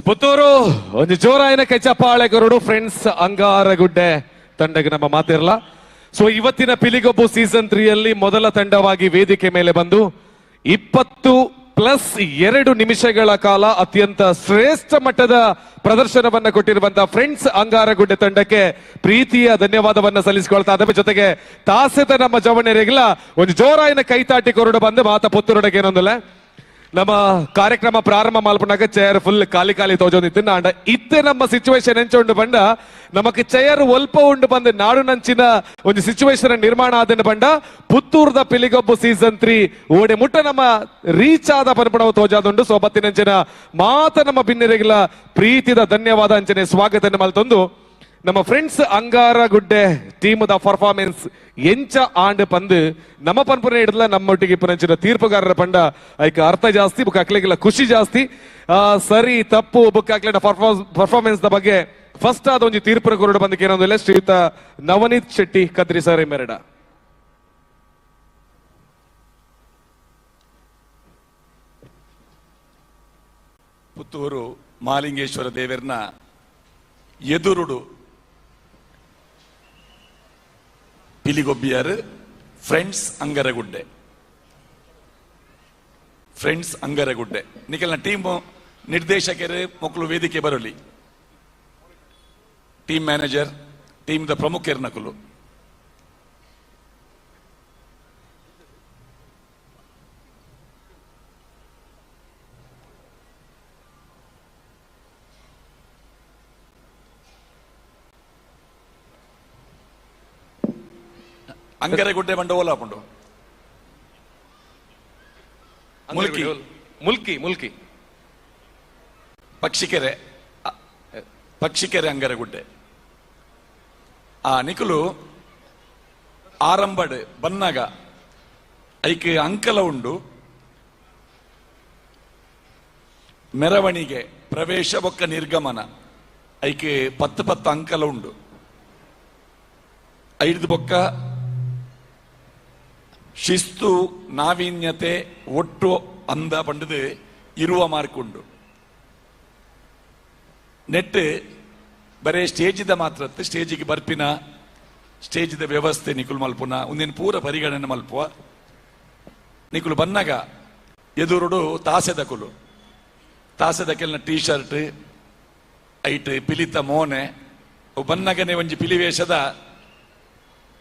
ಪುತ್ತೂರು ಒಂದು ಜೋರಾಯಿನ ಚಪ್ಪಾಳೆ ಕೊರಡು ಫ್ರೆಂಡ್ಸ್ ಅಂಗಾರಗುಡ್ಡೆ ತಂಡಕ್ಕೆ ನಮ್ಮ ಮಾತಿರಲ್ಲ. ಸೊ ಇವತ್ತಿನ ಪಿಲಿಗೊಬ್ಬು ಸೀಸನ್ 3 ಅಲ್ಲಿ ಮೊದಲ ತಂಡವಾಗಿ ವೇದಿಕೆ ಮೇಲೆ ಬಂದು 20+2 ನಿಮಿಷಗಳ ಕಾಲ ಅತ್ಯಂತ ಶ್ರೇಷ್ಠ ಮಟ್ಟದ ಪ್ರದರ್ಶನವನ್ನ ಕೊಟ್ಟಿರುವಂತಹ ಫ್ರೆಂಡ್ಸ್ ಅಂಗಾರಗುಡ್ಡೆ ತಂಡಕ್ಕೆ ಪ್ರೀತಿಯ ಧನ್ಯವಾದವನ್ನ ಸಲ್ಲಿಸಿಕೊಳ್ತಾ ಅದರ ಜೊತೆಗೆ ತಾಸೆತ ನಮ್ಮ ಜವಣೆರೆಗಳ ಒಂದು ಜೋರಾಯಿನ ಕೈತಾಟಿ ಕೊರಡು ಬಂದು ಮಾತ ಪುತ್ತೂರೊಡಗೆ ಏನೊಂದಿಲ್ಲ ನಮ್ಮ ಕಾರ್ಯಕ್ರಮ ಪ್ರಾರಂಭ ಮಾಡ್ಕೊಂಡಾಗ ಚೇರ್ ಫುಲ್ ಖಾಲಿ ಖಾಲಿ ತೋಜೊಂದಿತ್ತು ನಾಂಡ ಇತ್ತೆ ನಮ್ಮ ಸಿಚುವೇಶನ್ ಎಂಚೊಂಡು ಬಂಡ ನಮಕ್ ಚೇರ್ ಒಲ್ಪ ಉಂಡು ಬಂದು ನಾಡು ನಂಚಿನ ಒಂದು ಸಿಚುವೇಶನ್ ನಿರ್ಮಾಣ ಆದನ್ನು ಬಂಡ ಪುತ್ತೂರ್ದ ಪಿಲಿಗೊಬ್ಬು ಸೀಸನ್ 3 ಓಡೆ ಮುಟ್ಟ ನಮ್ಮ ರೀಚ್ ಆದ ಪನ್ಪಡವು ತೋಜಾದುಂಡು. ಸೊ ಬತ್ತಿನಂಚಿನ ಮಾತ ನಮ್ಮ ಭಿನ್ನರೆಗಳ ಪ್ರೀತಿದ ಧನ್ಯವಾದ ಅಂಚನೆ ಸ್ವಾಗತ ಮಲ್ತೊಂದು ನಮ್ಮ ಫ್ರೆಂಡ್ಸ್ ಅಂಗಾರಗುಡ್ಡೆ ಟೀಮ್ ದ ಪರ್ಫಾರ್ಮೆನ್ಸ್ ಎಂಚ ಆಂಡ್ ಪಂದು ನಮ್ಮ ಪನ್ಪುರ ಹಿಡಿದ್ಲ ನಮ್ಮೊಟ್ಟಿಗೆ ಪಂಚಿನ ತೀರ್ಪುಗಾರರ ಪಂಡ ಐಕ ಅರ್ಥ ಜಾಸ್ತಿ ಬುಕ್ ಹಾಕ್ಲಿಕ್ಕಿಲ್ಲ ಖುಷಿ ಜಾಸ್ತಿ. ಸರಿ ತಪ್ಪು ಬುಕ್ ಹಾಕ್ಲಿನ ಪರ್ಫಾರ್ಮೆನ್ಸ್ ದ ಬಗ್ಗೆ ಫಸ್ಟ್ ಆದ ಒಂದು ತೀರ್ಪುರ ಕೊರಡು ಬಂದಕ್ಕೆ ಏನೊಂದಿಲ್ಲ ಶ್ರೀಯುತ ನವನೀತ್ ಶೆಟ್ಟಿ ಕದ್ರಿ ಸರ್ ಮೆರಡ. ಪುತ್ತೂರು ಮಾಲಿಂಗೇಶ್ವರ ದೇವರನ ಎದುರುಡು ಪಿಲಿಗೊಬ್ಬಿಯರ್ ಫ್ರೆಂಡ್ಸ್ ಅಂಗರಗುಡ್ಡೆ ನಿಖಲ್ನ ಟೀಮ್ ನಿರ್ದೇಶಕರು ಮಕ್ಕಳು ವೇದಿಕೆ ಬರಲಿ. ಟೀಮ್ ಮ್ಯಾನೇಜರ್ ಟೀಮ್ ದ ಪ್ರಮುಖರು ನಕಲು ಅಂಗರಗುಡ್ಡೆ ಬಂಡ ಓಲಾಪುಂಡು ಮುಲ್ಕಿ ಪಕ್ಷಿಕೆರೆ ಅಂಗರಗುಡ್ಡೆ ಆ ನಿಕುಲು ಆರಂಬಡ್ ಬನ್ನಗ ಐಕೆ ಅಂಕಲ ಉಂಡು ಮೆರವಣಿಗೆ ಪ್ರವೇಶ ಬೊಕ್ಕ ನಿರ್ಗಮನ ಐಕೆ 10 ಅಂಕಲ ಉಂಡು ಐದು ಬೊಕ್ಕ ಶಿಸ್ತು ನಾವೀನ್ಯತೆ ಒಟ್ಟು ಅಂದ ಪಂಡದು ಇರುವ ಮಾರ್ಕ್ ಉಂಡು ನೆಟ್ ಬರೇ ಸ್ಟೇಜಿದ ಮಾತ್ರ ಸ್ಟೇಜಿಗೆ ಬರ್ಪಿನ ಸ್ಟೇಜಿದ ವ್ಯವಸ್ಥೆ ನಿಕುಲ್ ಮಲ್ಪುನ ಒಂದಿನ ಪೂರ ಪರಿಗಣನೆ ಮಲ್ಪುವ ನಿಕುಲು ಬನ್ನಗ ಎದುರುಡು ತಾಸೆದ ಕುಲು ತಾಸೆದ ಕೆಲ್ನ ಟೀ ಶರ್ಟ್ ಐಟ್ ಪಿಲಿತ ಮೋನೆ ಬನ್ನಗನೆ ಒಂಜಿ ಪಿಲಿವೇಷದ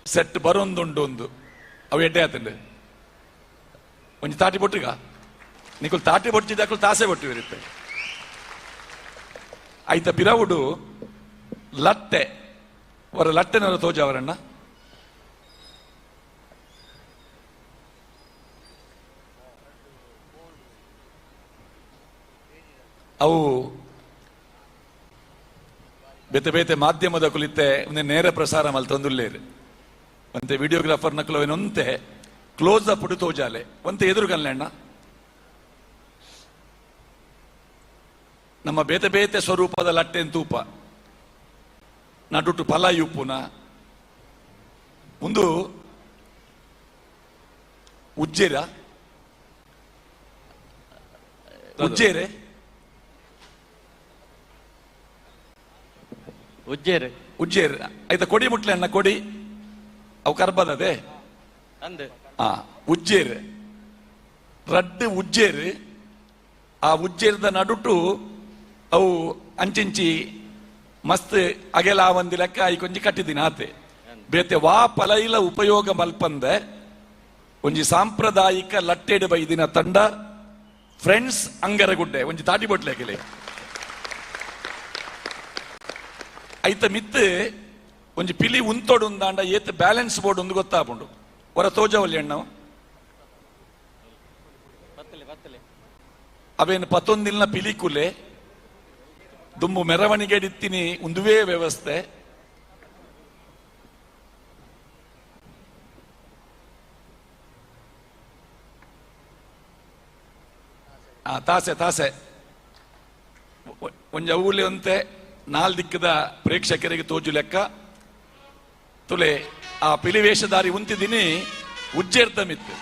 ಸೆಟ್ ಬರೊಂದುಂಡು ಒಂದು ಅವು ಎಡ್ಡೆ ಆತಂಡು ಒಂಜಿ ತಾಟಿ ಬೊಟ್ಟಿಗ ನಿಕುಲ್ ತಾಟಿ ಬೊಟ್ಟಿದ ತಾಸೆ ಬೊಟ್ಟು ಇರುತ್ತೆ ಐತ ಪಿರವುಡು ಲಟ್ಟೆ ಅವರ ಲಟ್ಟೆನವರ ತೋಜ ಅವರಣ್ಣ ಅವು ಬೇತೆ ಬೇತೆ ಮಾಧ್ಯಮದ ಕುಲಿತೆ ಒಂದೇ ನೇರ ಪ್ರಸಾರ ಮಲ್ ತಂದುಲ್ಲೇರು ಒಂತೆ ವಿಡಿಯೋಗ್ರಾಫರ್ ನಕಲೊಂತೆ ಕ್ಲೋಸ್ ಅಪ್ ತೋಜಾಲೆ ಒಂತೆ ಎದುರು ಕಲ್ಯಾಣ ನಮ್ಮ ಬೇತೆ ಬೇತೆ ಸ್ವರೂಪದ ಲಟ್ಟೆನ್ ತೂಪ ನಡುಟು ಫಲ ಉಪ್ಪುನ ಒಂದು ಉಜ್ಜೇರ ಉಜ್ಜೇರೆ ಉಜ್ಜೇರೆ ಉಜ್ಜೇರ್ ಆಯ್ತಾ ಕೊಡಿ ಮುಟ್ಲೆ ಅಣ್ಣ ಕೊಡಿ ಅವು ಕರ್ಬದದೆ ಅಂದೆ ಉಜ್ಜೇರ್ ರಡ್ಡು ಉಜ್ಜೇರ್ ಆ ಉಜ್ಜೇರ್ದ ನಡುಟು ಅವು ಅಂಚಿಂಚಿ ಮಸ್ತ್ ಅಗೆಲ ಒಂದಿ ಲೆಕ್ಕ ಐ ಕೊಂಚಿ ಕಟ್ಟಿದ್ದೀನಿ ಆತೆ ಬೇತೆ ವಾ ಪಲೈಲ ಉಪಯೋಗ ಮಲ್ಪಂದ ಒಂಜಿ ಸಾಂಪ್ರದಾಯಿಕ ಲಟ್ಟೆಡ್ ಬೈದಿನ ತಂಡ ಫ್ರೆಂಡ್ಸ್ ಅಂಗರಗುಡ್ಡೆ ಒಂಜಿ ತಾಟಿ ಬೊಟ್ಲೆಕೆಲೆ ಐತ ಮಿತ್ ಒಂಜಿ ಪಿಲಿ ಉಂತೋಡು ಉಂದಾಂಡ ಏತ್ ಬ್ಯಾಲೆನ್ಸ್ ಬೋರ್ಡ್ ಒಂದು ಗೊತ್ತಾಪುಂಡು ಹೊರ ತೋಜವಲ್ಲಿ ಅಣ್ಣ ಅವೇನು 11 ಪಿಲಿಕುಲೆ ದುಮ್ಮು ಮೆರವಣಿಗೆ ಇಡ್ತೀನಿ ಒಂದುವೇ ವ್ಯವಸ್ಥೆ ತಾಸೆ ತಾಸೆ ಒಂಜ ಊಲಿ ಅಂತೆ ನಾಲ್ದಿಕ್ಕದ ಪ್ರೇಕ್ಷಕರಿಗೆ ತೋಜು ಲೆಕ್ಕ ತುಲೆ ಆ ಪಿಲಿವೇಷಧಾರಿ ಉಂತಿದ್ದೀನಿ ಉಜ್ಜೇರ್ದ ಮಿತ್ತು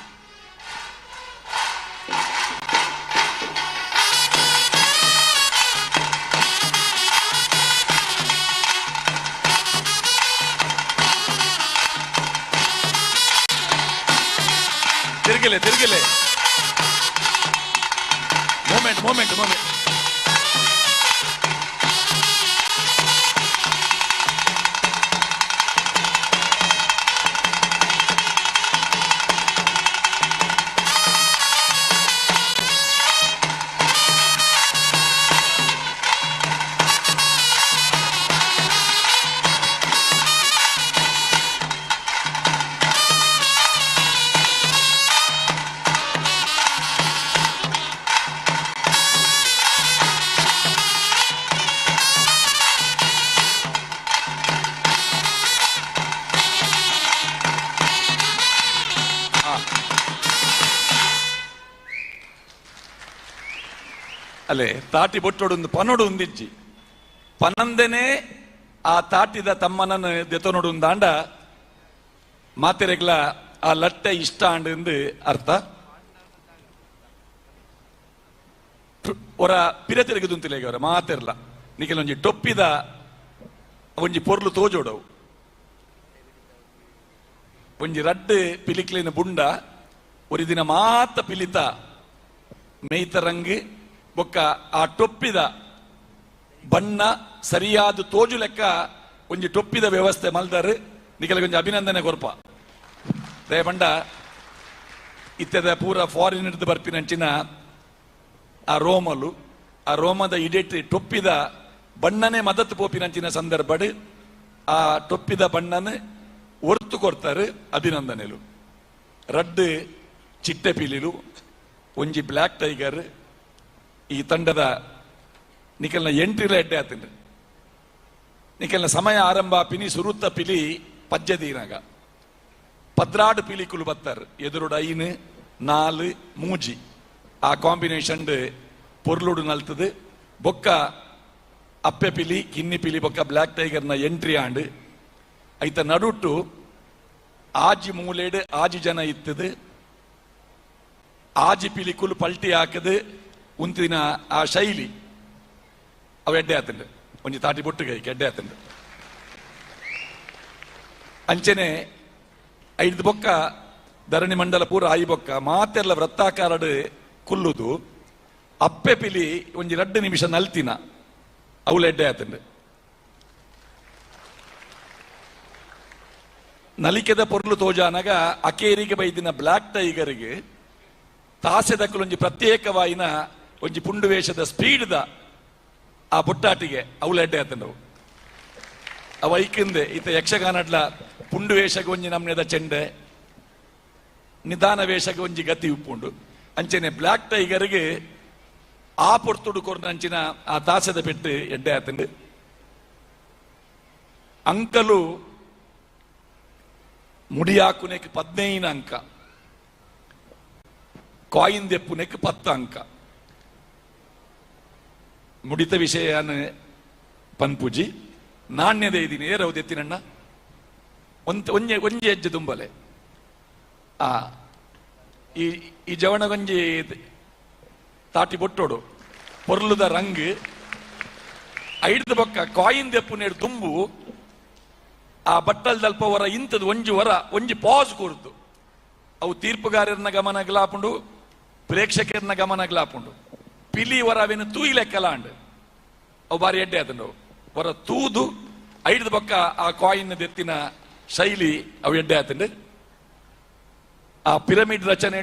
ತಿರುಗಿಲೆ ಮೂಮೆಂಟ್ ಅಲ್ಲೇ ತಾಟಿ ಬೊಟ್ಟೊಡೊಂದು ಪನೊಡು ಉಂದಿಜ್ಜಿ ಪನಂದೆನೆ ಆ ತಾಟಿದ ತಮ್ಮನನ್ನು ದೆತೊನೊಡು ಉಂದಾಂಡ ಮಾತೆರೆಗ್ಲ ಆ ಲಟ್ಟೆ ಇಷ್ಟ ಅಂಡು ಅರ್ಥ ಒರ ಪಿರತೆರೆಗುದುಂತಿಲೇಗ ಅವರ ಮಾತೆರ್ಲ ನಿಖಿಲೊಂಜಿ ಟೊಪ್ಪಿದ ಒಂಜಿ ಪೊರ್ಲು ತೋಜೋಡವು ಒಂಜಿ ರಡ್ಡು ಪಿಲಿಕ್ಲಿನ ಬುಂಡ ಒರಿ ದಿನ ಮಾತ ಪಿಲಿತ ಮೇಯ್ತರಂಗ್ ಬೊಕ್ಕ ಆ ಟೊಪ್ಪಿದ ಬಣ್ಣ ಸರಿಯಾದ ತೋಜು ಲೆಕ್ಕ ಒಂಜಿ ಟೊಪ್ಪಿದ ವ್ಯವಸ್ಥೆ ಮಲ್ದಾರು ನಿಖಲ ಕೊಂಚ ಅಭಿನಂದನೆ ಕೊರ್ಪ ದಯಪಂಡ ಇತ್ತದ ಪೂರ ಫಾರಿನ್ ಹಿಡಿದು ಬರ್ಪಿನಂಚಿನ ಆ ರೋಮದ ಇಡೆಟ್ ಟೊಪ್ಪಿದ ಬಣ್ಣನೆ ಮದತ್ ಪೋಪಿನಂಚಿನ ಸಂದರ್ಭಡ್ ಆ ಟೊಪ್ಪಿದ ಬಣ್ಣನ ಒರ್ತು ಕೊಡ್ತಾರೆ ಅಭಿನಂದನೆಲು ರಡ್ಡು ಚಿಟ್ಟೆ ಪಿಲಿಲು ಒಂಜಿ ಬ್ಲ್ಯಾಕ್ ಟೈಗರ್ ಈ ತಂಡದ ನಿಖಲ್ನ ಎಂಟ್ರಿಲ ಎಡ್ಡೆ ಆತಂಡ್ರೆ ನಿಖಲ್ನ ಸಮಯ ಆರಂಭ ಪಿನಿ ಸುರುತ್ತ ಪಿಲಿ ಪಜ್ಜದೀನಾಗ ಪದ್ರಾಡು ಪಿಲಿಕುಲು ಬತ್ತಾರ ಎದುರುಡು ಐನು ನಾಲು ಮೂಜಿ ಆ ಕಾಂಬಿನೇಷನ್ ಪೊರ್ಲುಡು ನಲ್ತದು ಬೊಕ್ಕ ಅಪ್ಪೆ ಪಿಲಿ ಕಿನ್ನಿ ಪಿಲಿ ಬೊಕ್ಕ ಬ್ಲಾಕ್ ಟೈಗರ್ನ ಎಂಟ್ರಿ ಆಂಡ್ ಐತ ನಡುಟ್ಟು ಆಜಿ ಮೂಲೆಡ್ ಆಜಿ ಜನ ಇತ್ತದು ಆಜಿ ಪಿಲಿಕುಲು ಪಲ್ಟಿ ಹಾಕದು ಉಂತಿನ ಆ ಶೈಲಿ ಅವು ಎಡ್ಡೆ ಆತಂಡು ಒಂಜಿ ತಾಟಿ ಬೊಟ್ಟುಗೈಕೆ ಎಡ್ಡೆ ಆತಂಡು ಅಂಚನೆ ಐದು ಬೊಕ್ಕ ಧರಣಿ ಮಂಡಲ ಪೂರ ಆಯಿ ಬೊಕ್ಕ ಮಾತೆಲ್ಲ ವೃತ್ತಾಕಾರಡು ಕುಲ್ಲುದು ಅಪ್ಪೆ ಪಿಲಿ ಒಂಜಿ 2 ನಿಮಿಷ ನಲ್ತಿನ ಅವಳು ಎಡ್ಡೆ ಆತಂಡು ನಲಿಕೆದ ಪೊರ್ಲು ತೋಜಾನಾಗ ಅಕೇರಿಗೆ ಬೈದಿನ ಬ್ಲಾಕ್ ಟೈಗರ್ಗೆ ತಾಸೆದಕ್ಕಲೊಂಜಿ ಪ್ರತ್ಯೇಕವಾಯಿನ ಒಂಜಿ ಪುಂಡು ವೇಷದ ಸ್ಪೀಡ್ದ ಆ ಬೊಟ್ಟಾಟಿಗೆ ಅವಳು ಎಡ್ಡೆ ಆತಂಡವು ಅವ ಐಕಿಂದೆ ಈತ ಯಕ್ಷಗಾನಡ್ಲ ಪುಂಡು ವೇಷಗೆ ಒಂಜಿ ನಮ್ನೆದ ಚೆಂಡೆ ನಿಧಾನ ವೇಷಗೆ ಒಂಜಿ ಗತಿ ಉಪ್ಪುಂಡು ಅಂಚನೆ ಬ್ಲಾಕ್ ಟೈಗರ್ಗೆ ಆ ಪೊರ್ತುಡು ಕೊರ್ನ ಅಂಚಿನ ಆ ತಾಸದ ಪೆಟ್ಟು ಎಡ್ಡೆ ಆತಂಡು ಅಂಕಲು ಮುಡಿಯಾಕುನೆಕ್ 15 ಅಂಕ ಕಾಯಿನ್ ದೆಪ್ಪುನೆಕ್ 10 ಅಂಕ ಮುಡಿತ ವಿಷಯನ ಪನ್ಪುಜಿ ನಾಣ್ಯದ ಇದೀನಿ ಏರವು ಎತ್ತಿನಣ್ಣ ಒಂಜೆ ಹೆಜ್ಜೆ ತುಂಬಲೆ ಆ ಈ ಜವಣಗೊಂಜಿ ತಾಟಿ ಬೊಟ್ಟೋಡು ಪೊರ್ಲುದ ರಂಗ್ ಐಡ್ದ ಬೊಕ್ಕ ಕಾಯಿನ್ ದೆಪ್ಪು ನೇಡು ತುಂಬು ಆ ಬಟ್ಟಲ್ ದಲ್ಪ ವರ ಇಂಥದ್ದು ಒಂಜಿ ಪಾಸ್ ಕೊರ್ದು ಅವು ತೀರ್ಪುಗಾರರನ್ನ ಗಮನಗ್ಲಾಪುಂಡು ಪ್ರೇಕ್ಷಕರನ್ನ ಗಮನಗ್ಲಾಪುಂಡು ಪಿಲಿ ವರ ಅವೇನು ತೂಯಿ ಲೆಕ್ಕಲಾಂಡ್ ಅವು ಬಾರಿ ಎಡ್ಡೆ ಆತಂಡು ವರ ತೂದು ಐಡ್ದ ಬೊಕ್ಕ ಆ ಕಾಯಿನ್ ದೆತ್ತಿನ ಶೈಲಿ ಅವು ಎಡ್ಡೆ ಆತಂಡು ಆ ಪಿರಮಿಡ್ ರಚನೆ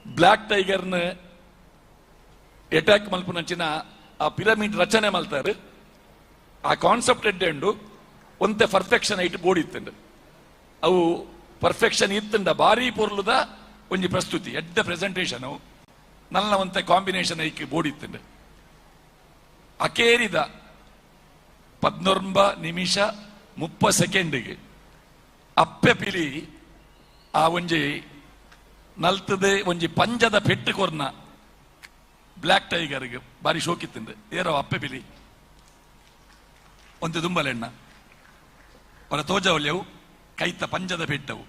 ಬ್ಲಾಕ್ ಟೈಗರ್ನ ಅಟ್ಯಾಕ್ ಮಲ್ಪುನಂಚಿನ ಆ ಪಿರಮಿಡ್ ರಚನೆ ಮಲ್ತಾರೆ ಆ ಕಾನ್ಸೆಪ್ಟ್ ಎಡ್ಡೆ ಉಂಡು ಒಂತೆ ಪರ್ಫೆಕ್ಷನ್ ಐಟ್ ಬೋಡಿತ್ತಂಡು ಅವು ಪರ್ಫೆಕ್ಷನ್ ಇತ್ತಂಡ ಬಾರಿ ಪೊರ್ಲುದ ಒಂಜಿ ಪ್ರಸ್ತುತಿ ಎಡ್ಡ ಪ್ರೆಸೆಂಟೇಷನ್ ನಲ್ಲ ಒಂತೆ ಕಾಂಬಿನೇಷನ್ ಐಕ್ ಬೋಡಿತ್ತಂಡು ಅಕೇರಿದ 19 ನಿಮಿಷ 30 ಸೆಕೆಂಡ್ಗೆ ಅಪ್ಪೆ ಪಿಲಿ ಆ ಒಂಜಿ ನಲ್ತದೆ ಒಂಜಿ ಪಂಜದ ಪೆಟ್ಟು ಕೊರ್ನ ಬ್ಲಾಕ್ ಟೈಗರ್ಗೆ ಬಾರಿ ಶೋಕಿತ್ತಂಡು ಏರೋ ಅಪ್ಪೆ ಪಿಲಿ ಒಂತೆ ದುಂಬಲೆಣ್ಣ ಅವರ ತೋಜವಲ್ಯವು ಕೈತ ಪಂಜದ ಪೆಟ್ಟವು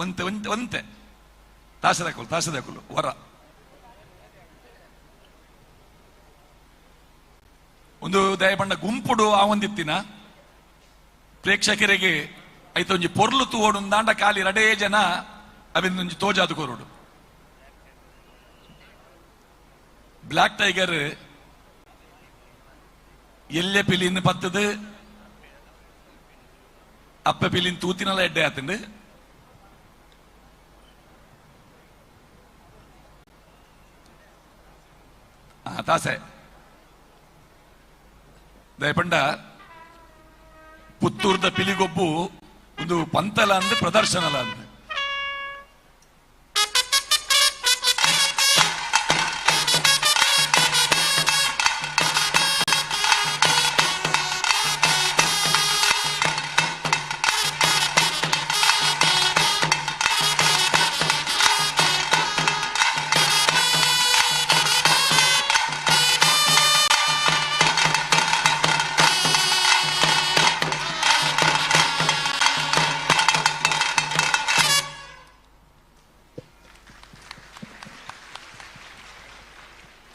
ಒಂತೆ ಒಂತೆ ಒಂತೆ ತಾಸದಕುಲು ಹೊರ ಒಂದು ದಯಪಂಡ ಗುಂಪುಡು ಆ ಒಂದಿತ್ತಿನ ಪ್ರೇಕ್ಷಕರಿಗೆ ಐತ ಒಂಜಿ ಪೊರ್ಲು ತೂವೋಡು ದಾಂಡ ಕಾಲಿ ರಡೇ ಜನ ಅವಿಂದೊಂಜಿ ತೋಜಾದು ಕೊರೋಡು ಬ್ಲಾಕ್ ಟೈಗರ್ ಎಲ್ಲೆ ಪಿಲಿನ್ ಪತ್ತದು ಅಪ್ಪ ಪಿಲಿನ್ ತೂತಿನಲ್ಲ ಎಡ್ಡೆ ಆತಂಡು ತಾಸೆ ದಯಪಂಡ ಪುತ್ತೂರ್ದ ಪಿಲಿಗೊಬ್ಬು ಒಂದು ಪಂತಲ ಅಂದ್ ಪ್ರದರ್ಶನಲ ಅಂದ್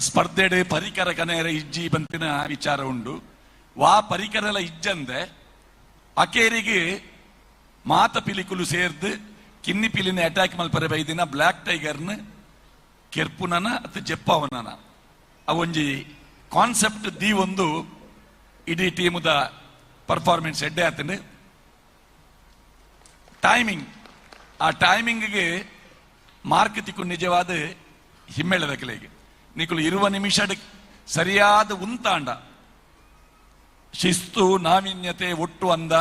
ಸ್ಪರ್ಧೆಡೆ ಪರಿಕರ ಕನೆಯರ ಇಜ್ಜಿ ಬಂತಿನ ವಿಚಾರ ಉಂಡು ವಾ ಪರಿಕರಲ ಇಜ್ಜಂದೆ ಅಕೇರಿಗೆ ಮಾತ ಪಿಲಿಕುಲು ಸೇರ್ದು ಕಿನ್ನಿ ಪಿಲಿನ ಅಟ್ಯಾಕ್ ಮಲ್ಪರೆ ಬೈದಿನ ಬ್ಲಾಕ್ ಟೈಗರ್ನ ಕೆರ್ಪುನನ ಅತ್ತು ಜೆಪ್ಪವನನ ಅವೊಂಜಿ ಕಾನ್ಸೆಪ್ಟ್ ದಿ ಒಂದು ಇಡೀ ಟೀಮುದ ಪರ್ಫಾರ್ಮೆನ್ಸ್ ಎಡ್ಡೆ ಆತಂಡು ಟೈಮಿಂಗ್ ಆ ಟೈಮಿಂಗ್ಗೆ ಮಾರ್ಕ್ ತಿಕ್ಕು ನಿಜವಾದ ಹಿಮ್ಮೆಳದ ಕೆಲೆಗೆ ನಿಕುಲು 20 ನಿಮಿಷ ಸರಿಯಾದ ಉಂತಾಂಡ ಶಿಸ್ತು ನಾವೀನ್ಯತೆ ಒಟ್ಟು ಅಂದ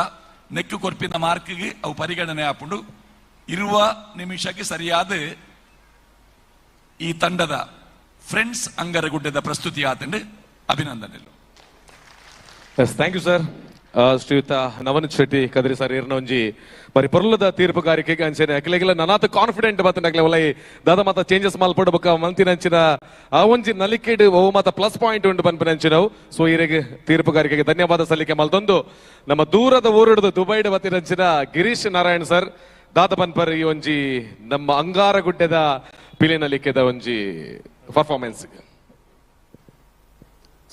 ನೆಕ್ಕು ಕೊರ್ಪಿನ ಮಾರ್ಕ್ಗೆ ಅವು ಪರಿಗಣನೆ ಆಪುಂಡು 20 ನಿಮಿಷಕ್ಕೆ ಸರಿಯಾದ ಈ ತಂಡದ ಫ್ರೆಂಡ್ಸ್ ಅಂಗರಗುಡ್ಡದ ಪ್ರಸ್ತುತಿ ಆತಂಡು ಅಭಿನಂದನೆಗಳು. Yes, thank you sir. ಶ್ರೀಯುತ ನವನೀತ್ ಶೆಟ್ಟಿ ಕದ್ರಿ ಸರ್ ಇರ್ನ ಒಂಜಿ ಬರಿ ಪೊರ್ಲದ ತೀರ್ಪುಗಾರಿಕೆಗೆ ಅಂಚನೆ ಅಕ್ಲೆಗೆಲ್ಲ ನನಾತ ಕಾನ್ಫಿಡೆಂಟ್ ಬತ್ತನ ಅಕ್ಲೆ ಒಲೈ ದಾದ ಮಾತ ಚೇಂಜಸ್ ಮಾಲ್ಪಡ ಬೊಕ ಮಂತಿನಂಚಿನ ಆ ಒಂಜಿ ನಲಿಕೆಡ್ ಓ ಮಾತ ಪ್ಲಸ್ ಪಾಯಿಂಟ್ ಉಂಟು ಪನ್ಪನಂಚಿನವು. ಸೊ ಈರೆಗೆ ತೀರ್ಪುಗಾರಿಕೆಗೆ ಧನ್ಯವಾದ ಸಲ್ಲಿಕೆ ಮಲ್ತೊಂದು ನಮ್ಮ ದೂರದ ಊರುಡ್ದು ದುಬೈಡ್ ಬತ್ತಿನಂಚಿನ ಗಿರೀಶ್ ನಾರಾಯಣ್ ಸರ್ ದಾದ ಪನ್ಪರ್ ಈ ಒಂಜಿ ನಮ್ಮ ಅಂಗಾರಗುಡ್ಡೆದ ಪಿಲಿನಲಿಕೆದ ಒಂಜಿ ಪರ್ಫಾರ್ಮೆನ್ಸ್.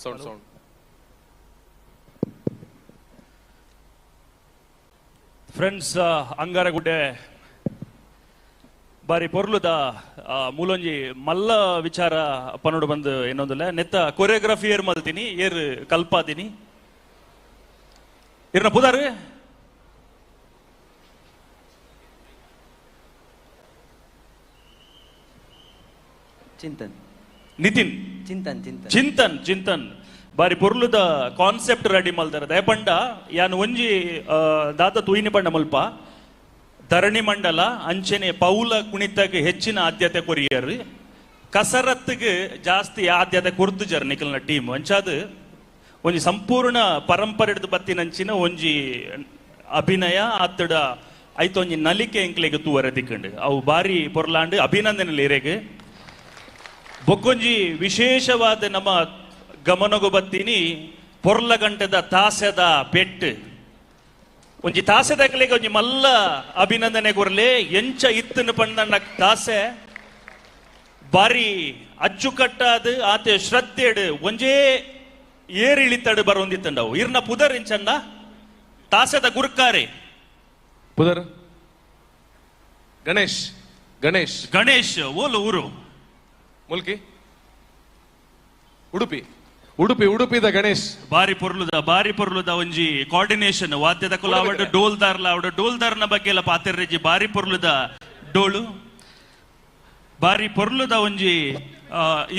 ಸೌಂಡ್ ಫ್ರೆಂಡ್ಸ್ ಅಂಗಾರಗುಡ್ಡೆ ಬಾರಿ ಪೊರ್ಲುದ ಮೂಲೊಂಜಿ ಮಲ್ಲ ವಿಚಾರ ಪನ್ನೋಡು ಬಂದು ಇನ್ನೊಂದಿಲ್ಲ ನೆತ್ತ ಕೊರಿಯೋಗ್ರಫಿ ಏರ್ ಮಲ್ತೀನಿ ಏರ್ ಕಲ್ಪಾದಿನಿ ಇರ್ನ ಪುದಾರು ಚಿಂತನ್ ನಿತಿನ್ ಚಿಂತನ್ ಚಿಂತನ್ ಚಿಂತನ್ ಚಿಂತನ್ ಬಾರಿ ಪೊರ್ಲುದ ಕಾನ್ಸೆಪ್ಟ್ ರೆಡಿ ಮಲ್ದಾರ ದಯಪಂಡ ಯಾನ್ ಒಂಜಿ ದಾದ ತೂಯಿನಿ ಪಂಡ ಮುಲ್ಪ ಧರಣಿ ಮಂಡಲ ಅಂಚನೆ ಪೌಲ ಕುಣಿತಕ್ಕೆ ಹೆಚ್ಚಿನ ಆದ್ಯತೆ ಕೊರಿಯರ್ ಕಸರತ್ತಿಗೆ ಜಾಸ್ತಿ ಆದ್ಯತೆ ಕೊರ್ದುಜರ್ ನಿಖಲ್ನ ಟೀಮ್ ಅಂಚಾದ ಒಂಜಿ ಸಂಪೂರ್ಣ ಪರಂಪರೆ ಬತ್ತಿನಂಚಿನ ಒಂಜಿ ಅಭಿನಯ ಅತ್ತಡ ಐತ ಒಂಜಿ ನಲಿಕೆ ಎಂಕ್ಲೆಗೆ ತೂವರೆ ದಿಕ್ಕಂಡು ಅವು ಬಾರಿ ಪೊರ್ಲಾಂಡು ಅಭಿನಂದನೆ ಇರೆಗೆ ಬೊಕ್ಕೊಂಜಿ ವಿಶೇಷವಾದ ನಮ್ಮ ಗಮನಗು ಬತ್ತೀನಿ ಪೊರ್ಲ ಗಂಟೆದ ತಾಸೆದ ಬೆಟ್ಟು ಒಂಜಿ ತಾಸೆದ ಕಲೆಗೆ ಒಂಜಿ ಮಲ್ಲ ಅಭಿನಂದನೆ ಕೊರ್ಲೆ ಎಂಚ ಇತ್ತನ ಪಂಡ ತಾಸೆ ಬಾರಿ ಅಚ್ಚುಕಟ್ಟಾದ ಆತೆ ಶ್ರದ್ಧೆಡ್ ಒಂಜೇ ಏರಿಳಿತಡ್ ಬರೊಂದಿತ್ತಂಡವು ಇರ್ನ ಪುದರ್ ಇಂಚಂಡ ತಾಸೆದ ಗುರ್ಕಾರೆ ಪುದರ್ ಗಣೇಶ್ ಗಣೇಶ್ ಗಣೇಶ್ ಓಲು ಊರು ಮುಲ್ಕಿ ಉಡುಪಿ ಉಡುಪಿ ಉಡುಪಿದ ಗಣೇಶ್ ಬಾರಿ ಪೊರ್ಲುದ ಒಂಜಿ ಕೋಆರ್ಡಿನೇಷನ್ ವಾದ್ಯದ ಕುಲಾವಡ್ ಡೋಲ್ದಾರ್ನ ಬಗ್ಗೆ ಎಲ್ಲ ಪಾತಿರ್ರೆಜಿ ಬಾರಿ ಪೊರ್ಲುದ ಡೋಳು ಬಾರಿ ಪೊರ್ಲುದ ಒಂಜಿ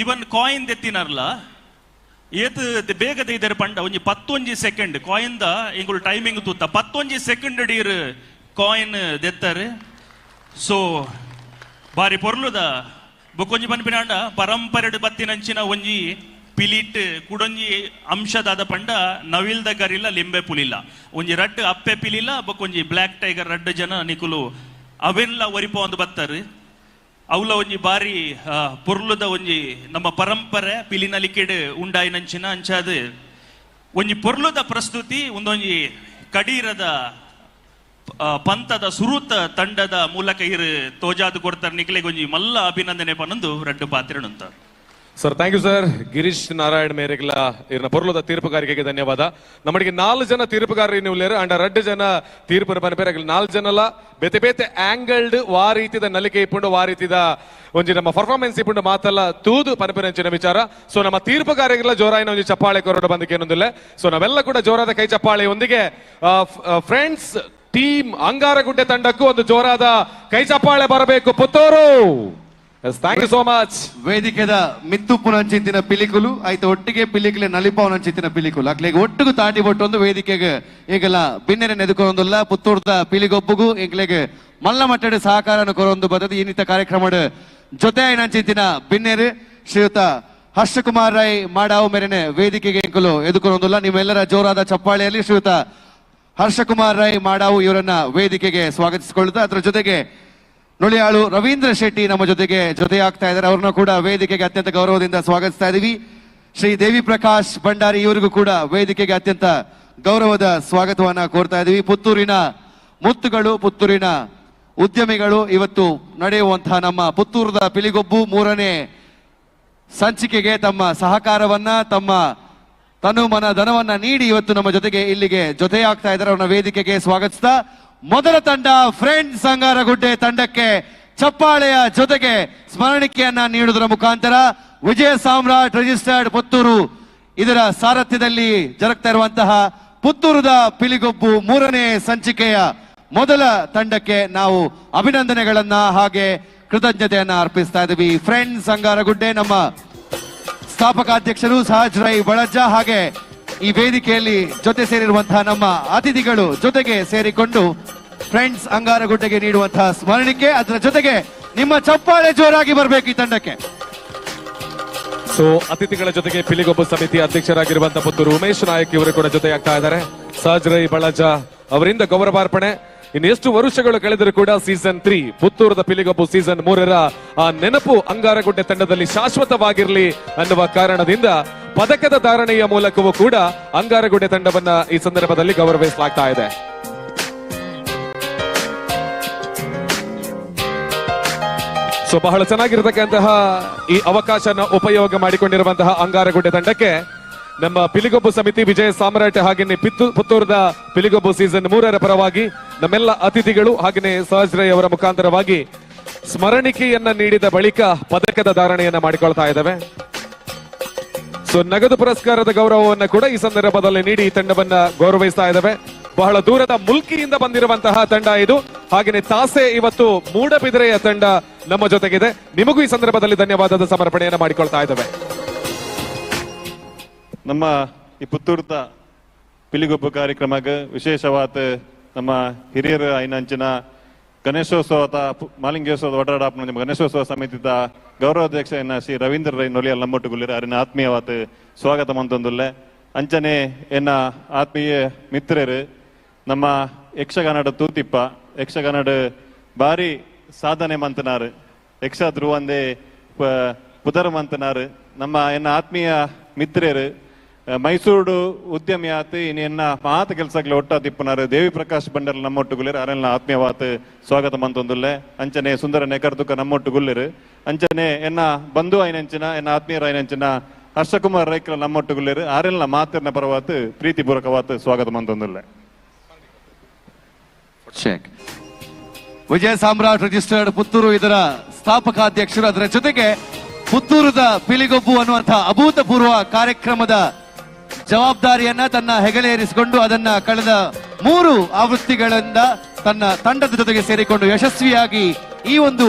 ಇವನ್ ಕಾಯಿನ್ ದೆತ್ತಿನರ್ಲ ಏತ್ ಬೇಗದ ಇದರ ಪಂಡ ಒಂಜಿ 11 ಸೆಕೆಂಡ್ ಕಾಯಿನ್ ದ ಇಂಗುಲ್ ಟೈಮಿಂಗ್ ತೂತ 11 ಸೆಕೆಂಡ್ ಡೀರ್ ಕಾಯಿನ್ ದೆತ್ತರು. ಸೊ ಬಾರಿ ಪೊರ್ಲುದ ಬೊಕ್ಕೊಂಜಿ ಪನ್ಪಿನಾಂಡ ಪರಂಪರೆ ಬತ್ತಿನಂಚಿನ ಒಂಜಿ ಪಿಲಿಟ್ ಕುಡೊಂಜಿ ಅಂಶದಾದ ಪಂಡ ನವಿಲ್ದ ಗರಿಲ್ಲ ಲಿಂಬೆ ಪುಲಿಲ್ಲ ಒಂಜಿ ರಡ್ ಅಪ್ಪೆ ಪಿಲಿಲ್ಲ ಬೊಕ್ಕೊಂಜಿ ಬ್ಲ್ಯಾಕ್ ಟೈಗರ್ ರಡ್ ಜನ ನಿಕುಲು ಅವೆಲ್ಲ ಒರಿಪ ಒಂದು ಬತ್ತರು ಅವಲ ಒಂಜಿ ಬಾರಿ ಪೊರ್ಲುದ ಒಂಜಿ ನಮ್ಮ ಪರಂಪರೆ ಪಿಲಿನಲಿಕೆಡ್ ಉಂಡಾಯಿನಂಚಿನ ಅಂಚಾದ ಒಂಜಿ ಪೊರ್ಲುದ ಪ್ರಸ್ತುತಿ ಒಂದೊಂಜಿ ಕಡೀರದ ಪಂತದ ಸುರುತ ತಂಡದ ಮೂಲಕ ಇರು ತೋಜಾದು ಕೊಡ್ತಾರೆ ನಿಕ್ಲೆಗೆ ಒಂಜಿ ಮಲ್ಲ ಅಭಿನಂದನೆ ಪನ್ನೊಂದು ರಡ್ಡು ಪಾತ್ರೆನಂತ. Sir thank you sir. Girish Narayan ಮೇರೆಗ್ಲ ಇರ್ನ ಪೊರ್ಲುದ ತೀರ್ಪುಗಾರಿಕೆಗೆ ಧನ್ಯವಾದ. ನಮ್ಮಡಿಗೆ 4 ಜನ ತೀರ್ಪುಗಾರರು ನೀವು ಅಂಡ 2 ಜನ ತೀರ್ಪು ಪನ್ಪೇರ 4 ಜನಲ ಬೇತೆ ಬೇತೆ ಆಂಗಲ್ಡ್ ವಾ ರೀತಿದ ನಲಿಕೆ ಇಪ್ಪುಂಡು ವಾ ರೀತಿದ ಒಂಜಿ ನಮ್ಮ ಪರ್ಫಾರ್ಮೆನ್ಸ್ ಇಪ್ಪುಂಡು ಮಾತಲ್ಲ ತೂದು ಪನ್ಪೇರಂಚಿನ ವಿಚಾರ. ಸೊ ನಮ್ಮ ತೀರ್ಪುಗಾರಿಗೆಲ್ಲ ಜೋರಾಯಿನ ಒಂಜಿ ಚಪ್ಪಾಳೆ ಕೊರಡು ಬಂದಕ್ಕೆ ಏನೊಂದಿಲ್ಲ. ಸೊ ನಾವೆಲ್ಲ ಕೂಡ ಜೋರಾದ ಕೈ ಚಪ್ಪಾಳೆಯೊಂದಿಗೆ ಫ್ರೆಂಡ್ಸ್ ಟೀಮ್ ಅಂಗಾರಗುಡ್ಡೆ ತಂಡಕ್ಕೂ ಒಂದು ಜೋರಾದ ಕೈ ಚಪ್ಪಾಳೆ ಬರಬೇಕು Puttur. Thank you so much. ವೇದಿಕೆದ ಮಿತ್ತುಪ್ಪುನಂಚಿತ್ತಿನ ಪಿಲಿಕುಲು ಆಯ್ತು ಒಟ್ಟಿಗೆ ಪಿಲಿಕುಲೆ ನಲಿಪವನಂಚಿತ್ತಿನ ಪಿಲಿಕುಲು ಅಕ್ಲೆಗೆ ಒಟ್ಟಿಗೂ ತಾಟಿ ಬೊಟ್ಟೊಂದು ವೇದಿಕೆಗೆ ಈಗಲ ಬಿನ್ನೆರೆ ನೆದುಕೊಂದಲ್ಲ ಪುತ್ತೂರ್ದ ಪಿಲಿಗೊಬ್ಬುಗು ಈಗಲೆಗೆ ಮಲ್ಲ ಮಟ್ಟದ ಸಹಕಾರನ ಕೊರೊಂದು ಬದದು ಇನ್ನಿತ ಕಾರ್ಯಕ್ರಮದ ಜೊತೆ ಆಯ್ನಂಚಿತ್ತಿನ ಬಿನ್ನೆರು ಶ್ರೀಯುತ ಹರ್ಷಕುಮಾರ್ ರೈ ಮಾಡಾವು ಮೇರೆನೆ ವೇದಿಕೆಗೆ ಎಂಕುಲು ಎದುಕೊಂದಲ್ಲ. ನಿಮ್ಮೆಲ್ಲರ ಜೋರಾದ ಚಪ್ಪಾಳೆಯಲ್ಲಿ ಶ್ರೀಯುತ ಹರ್ಷಕುಮಾರ್ ರೈ ಮಾಡಾವು ಇವರನ್ನ ವೇದಿಕೆಗೆ ಸ್ವಾಗತಿಸಿಕೊಳ್ಳುತ್ತಾ ಅದರ ಜೊತೆಗೆ ನುಳಿಯಾಳು ರವೀಂದ್ರ ಶೆಟ್ಟಿ ನಮ್ಮ ಜೊತೆಯಾಗ್ತಾ ಇದ್ದಾರೆ. ಅವ್ರನ್ನ ಕೂಡ ವೇದಿಕೆಗೆ ಅತ್ಯಂತ ಗೌರವದಿಂದ ಸ್ವಾಗತಿಸ್ತಾ ಇದೀವಿ. ಶ್ರೀ ದೇವಿ ಪ್ರಕಾಶ್ ಭಂಡಾರಿ ಇವರಿಗೂ ಕೂಡ ವೇದಿಕೆಗೆ ಅತ್ಯಂತ ಗೌರವದ ಸ್ವಾಗತವನ್ನ ಕೋರ್ತಾ ಇದೀವಿ. ಪುತ್ತೂರಿನ ಮುತ್ತುಗಳು, ಪುತ್ತೂರಿನ ಉದ್ಯಮಿಗಳು ಇವತ್ತು ನಡೆಯುವಂತಹ ನಮ್ಮ ಪುತ್ತೂರದ ಪಿಲಿಗೊಬ್ಬು 3ನೇ ಸಂಚಿಕೆಗೆ ತಮ್ಮ ಸಹಕಾರವನ್ನ ತಮ್ಮ ತನು ಮನ ಧನವನ್ನ ನೀಡಿ ಇವತ್ತು ನಮ್ಮ ಜೊತೆಗೆ ಇಲ್ಲಿಗೆ ಜೊತೆಯಾಗ್ತಾ ಇದ್ದಾರೆ. ಅವ್ರನ್ನ ವೇದಿಕೆಗೆ ಸ್ವಾಗತಿಸ್ತಾ ಮೊದಲ ತಂಡ ಫ್ರೆಂಡ್ಸ್ ಅಂಗಾರಗುಡ್ಡೆ ತಂಡಕ್ಕೆ ಚಪ್ಪಾಳೆಯ ಜೊತೆಗೆ ಸ್ಮರಣಿಕೆಯನ್ನ ನೀಡುವುದರ ಮುಖಾಂತರ ವಿಜಯ ಸಾಮ್ರಾಟ್ ರಿಜಿಸ್ಟರ್ಡ್ ಪುತ್ತೂರು ಇದರ ಸಾರಥ್ಯದಲ್ಲಿ ಜರುಗ್ತಾ ಇರುವಂತಹ ಪುತ್ತೂರದ ಪಿಲಿಗೊಬ್ಬು 3ನೇ ಸಂಚಿಕೆಯ ಮೊದಲ ತಂಡಕ್ಕೆ ನಾವು ಅಭಿನಂದನೆಗಳನ್ನ ಹಾಗೆ ಕೃತಜ್ಞತೆಯನ್ನ ಅರ್ಪಿಸ್ತಾ ಇದ್ದೀವಿ. ಫ್ರೆಂಡ್ಸ್ ಅಂಗಾರಗುಡ್ಡೆ ನಮ್ಮ ಸ್ಥಾಪಕಾಧ್ಯಕ್ಷರು ಸಹಜ್ ರೈ ಬಳಜ್ಜ ಹಾಗೆ ಈ ವೇದಿಕೆಯಲ್ಲಿ ಜೊತೆ ಸೇರಿರುವಂತಹ ನಮ್ಮ ಅತಿಥಿಗಳು ಜೊತೆಗೆ ಸೇರಿಕೊಂಡು ಫ್ರೆಂಡ್ಸ್ ಅಂಗಾರಗುಡ್ಡೆಗೆ ನೀಡುವಂತಹ ಸ್ಮರಣಿಕೆ ಅದರ ಜೊತೆಗೆ ನಿಮ್ಮ ಚಪ್ಪಾಳೆ ಜೋರಾಗಿ ಬರಬೇಕು ಈ ತಂಡಕ್ಕೆ. ಸೊ ಅತಿಥಿಗಳ ಜೊತೆಗೆ ಪಿಲಿಗೊಬ್ಬ ಸಮಿತಿ ಅಧ್ಯಕ್ಷರಾಗಿರುವಂತಹ ಪುತ್ತೂರು ಉಮೇಶ್ ನಾಯಕ್ ಇವರು ಕೂಡ ಜೊತೆಯಾಗ್ತಾ ಇದ್ದಾರೆ. ಸಹಜ್ ರೈ ಬಳಜ ಅವರಿಂದ ಗೌರವಾರ್ಪಣೆ. ಇನ್ನು ಎಷ್ಟು ವರ್ಷಗಳು ಕಳೆದರೂ ಕೂಡ ಸೀಸನ್ 3 ಪುತ್ತೂರದ ಪಿಲಿಗೊಬ್ಬು ಸೀಸನ್ 3ರ ಆ ನೆನಪು ಅಂಗಾರಗುಡ್ಡೆ ತಂಡದಲ್ಲಿ ಶಾಶ್ವತವಾಗಿರಲಿ ಅನ್ನುವ ಕಾರಣದಿಂದ ಪದಕದ ಧಾರಣೆಯ ಮೂಲಕವೂ ಕೂಡ ಅಂಗಾರಗುಡ್ಡೆ ತಂಡವನ್ನ ಈ ಸಂದರ್ಭದಲ್ಲಿ ಗೌರವಿಸಲಾಗ್ತಾ ಇದೆ. ಸೊ ಬಹಳ ಚೆನ್ನಾಗಿರತಕ್ಕಂತಹ ಈ ಅವಕಾಶನ ಉಪಯೋಗ ಮಾಡಿಕೊಂಡಿರುವಂತಹ ಅಂಗಾರಗುಡ್ಡೆ ತಂಡಕ್ಕೆ ನಮ್ಮ ಪಿಲಿಗೊಬ್ಬು ಸಮಿತಿ ವಿಜಯ ಸಾಮ್ರಾಟ್ ಹಾಗೆಯೇ ಪುತ್ತೂರದ ಪಿಲಿಗೊಬ್ಬು ಸೀಸನ್ 3ರ ಪರವಾಗಿ ನಮ್ಮೆಲ್ಲ ಅತಿಥಿಗಳು ಹಾಗೆಯೇ ಸಹಜ್ ರೈ ಅವರ ಮುಖಾಂತರವಾಗಿ ಸ್ಮರಣಿಕೆಯನ್ನ ನೀಡಿದ ಬಳಿಕ ಪದಕದ ಧಾರಣೆಯನ್ನ ಮಾಡಿಕೊಳ್ತಾ ಇದ್ದಾವೆ. ಸೊ ನಗದು ಪುರಸ್ಕಾರದ ಗೌರವವನ್ನ ಕೂಡ ಈ ಸಂದರ್ಭದಲ್ಲಿ ನೀಡಿ ಈ ತಂಡವನ್ನ ಗೌರವಿಸ್ತಾ ಇದ್ದಾವೆ. ಬಹಳ ದೂರದ ಮುಲ್ಕಿಯಿಂದ ಬಂದಿರುವಂತಹ ತಂಡ ಇದು. ಹಾಗೆಯೇ ತಾಸೆ ಇವತ್ತು ಮೂಡಬಿದಿರೆಯ ತಂಡ ನಮ್ಮ ಜೊತೆಗಿದೆ. ನಿಮಗೂ ಈ ಸಂದರ್ಭದಲ್ಲಿ ಧನ್ಯವಾದದ ಸಮರ್ಪಣೆಯನ್ನ ಮಾಡಿಕೊಳ್ತಾ ಇದ್ದಾವೆ. ನಮ್ಮ ಈ ಪುತ್ತೂರ್ದ ಪಿಲಿಗೊಬ್ಬು ಕಾರ್ಯಕ್ರಮಕ್ಕೆ ವಿಶೇಷವಾದ ನಮ್ಮ ಹಿರಿಯರ ಐನಂಚಿನ ಗಣೇಶೋತ್ಸವದ ಮಾಲಿಂಗೇಶ್ವರದ ಒಡಾಡಾಪನ ನಿಮ್ಮ ಗಣೇಶೋತ್ಸವ ಸಮಿತಿದ ಗೌರವಾಧ್ಯಕ್ಷ ಎನ್ನ ಶ್ರೀ ರವೀಂದ್ರ ರೈ ನೊಲಿಯಲ್ ನಮ್ಮೊಟ್ಟುಗುಲ್ಲಿರ ಅರಿನ ಆತ್ಮೀಯವಾದ ಸ್ವಾಗತ ಮಂತೊಂದುಲ್ಲೆ. ಅಂಚನೆ ಎನ್ನ ಆತ್ಮೀಯ ಮಿತ್ರರು ನಮ್ಮ ಯಕ್ಷಗಾನದ ತೂತಿಪ್ಪ ಯಕ್ಷಗಾನದ ಬಾರಿ ಸಾಧನೆ ಮಂತನಾರು ಯಕ್ಷ ಧ್ರುವಂದೆ ಪುದರ್ ಮಂತನಾರು ನಮ್ಮ ಎನ್ನ ಆತ್ಮೀಯ ಮಿತ್ರರು ಮೈಸೂರು ಉದ್ಯಮಿ ಆತು ಇನ್ನು ಎನ್ನ ಮಾತು ಕೆಲಸಗಳು ಒಟ್ಟ ತಿಪ್ಪನಾರು ದೇವಿ ಪ್ರಕಾಶ್ ಬಂಡರ್ ನಮ್ಮೊಟ್ಟುಗುಲ್ಲಿರು ಅರೆಲ್ಲ ಆತ್ಮೀಯವಾದ ಸ್ವಾಗತ ಮಂತೊಂದುಲ್ಲೆ. ಅಂಚನೆ ಸುಂದರ ನೆಕರ್ದುಕ ನಮ್ಮೊಟ್ಟುಗುಲ್ಲಿರು ಅಂಚನೆ ಎನ್ನ ಬಂಧು ಐನಂಚಿನ ಎನ್ನ ಆತ್ಮೀಯರ ಐನಂಚಿನ ಹರ್ಷಕುಮಾರ್ ರೈಕರ ನಮ್ಮೊಟ್ಟುಗುಲ್ಲಿರು ಆರೆಲ್ಲ ಮಾತಿನ ಪರವಾತು ಪ್ರೀತಿಪೂರ್ವಕವಾದ ಸ್ವಾಗತ ಮಂತೊಂದುಲ್ಲೆ. ವಿಜಯ ಸಾಮ್ರಾಟ್ ರಿಜಿಸ್ಟರ್ಡ್ ಪುತ್ತೂರು ಇದರ ಸ್ಥಾಪಕಾಧ್ಯಕ್ಷರು. ಅದರ ಜೊತೆಗೆ ಪುತ್ತೂರದ ಪಿಲಿಗೊಬ್ಬು ಅನ್ನುವಂತಹ ಅಭೂತಪೂರ್ವ ಕಾರ್ಯಕ್ರಮದ ಜವಾಬ್ದಾರಿಯನ್ನ ತನ್ನ ಹೆಗಲೇರಿಸಿಕೊಂಡು ಅದನ್ನ ಕಳೆದ 3 ಆವೃತ್ತಿಗಳಿಂದ ತನ್ನ ತಂಡದ ಜೊತೆಗೆ ಸೇರಿಕೊಂಡು ಯಶಸ್ವಿಯಾಗಿ ಈ ಒಂದು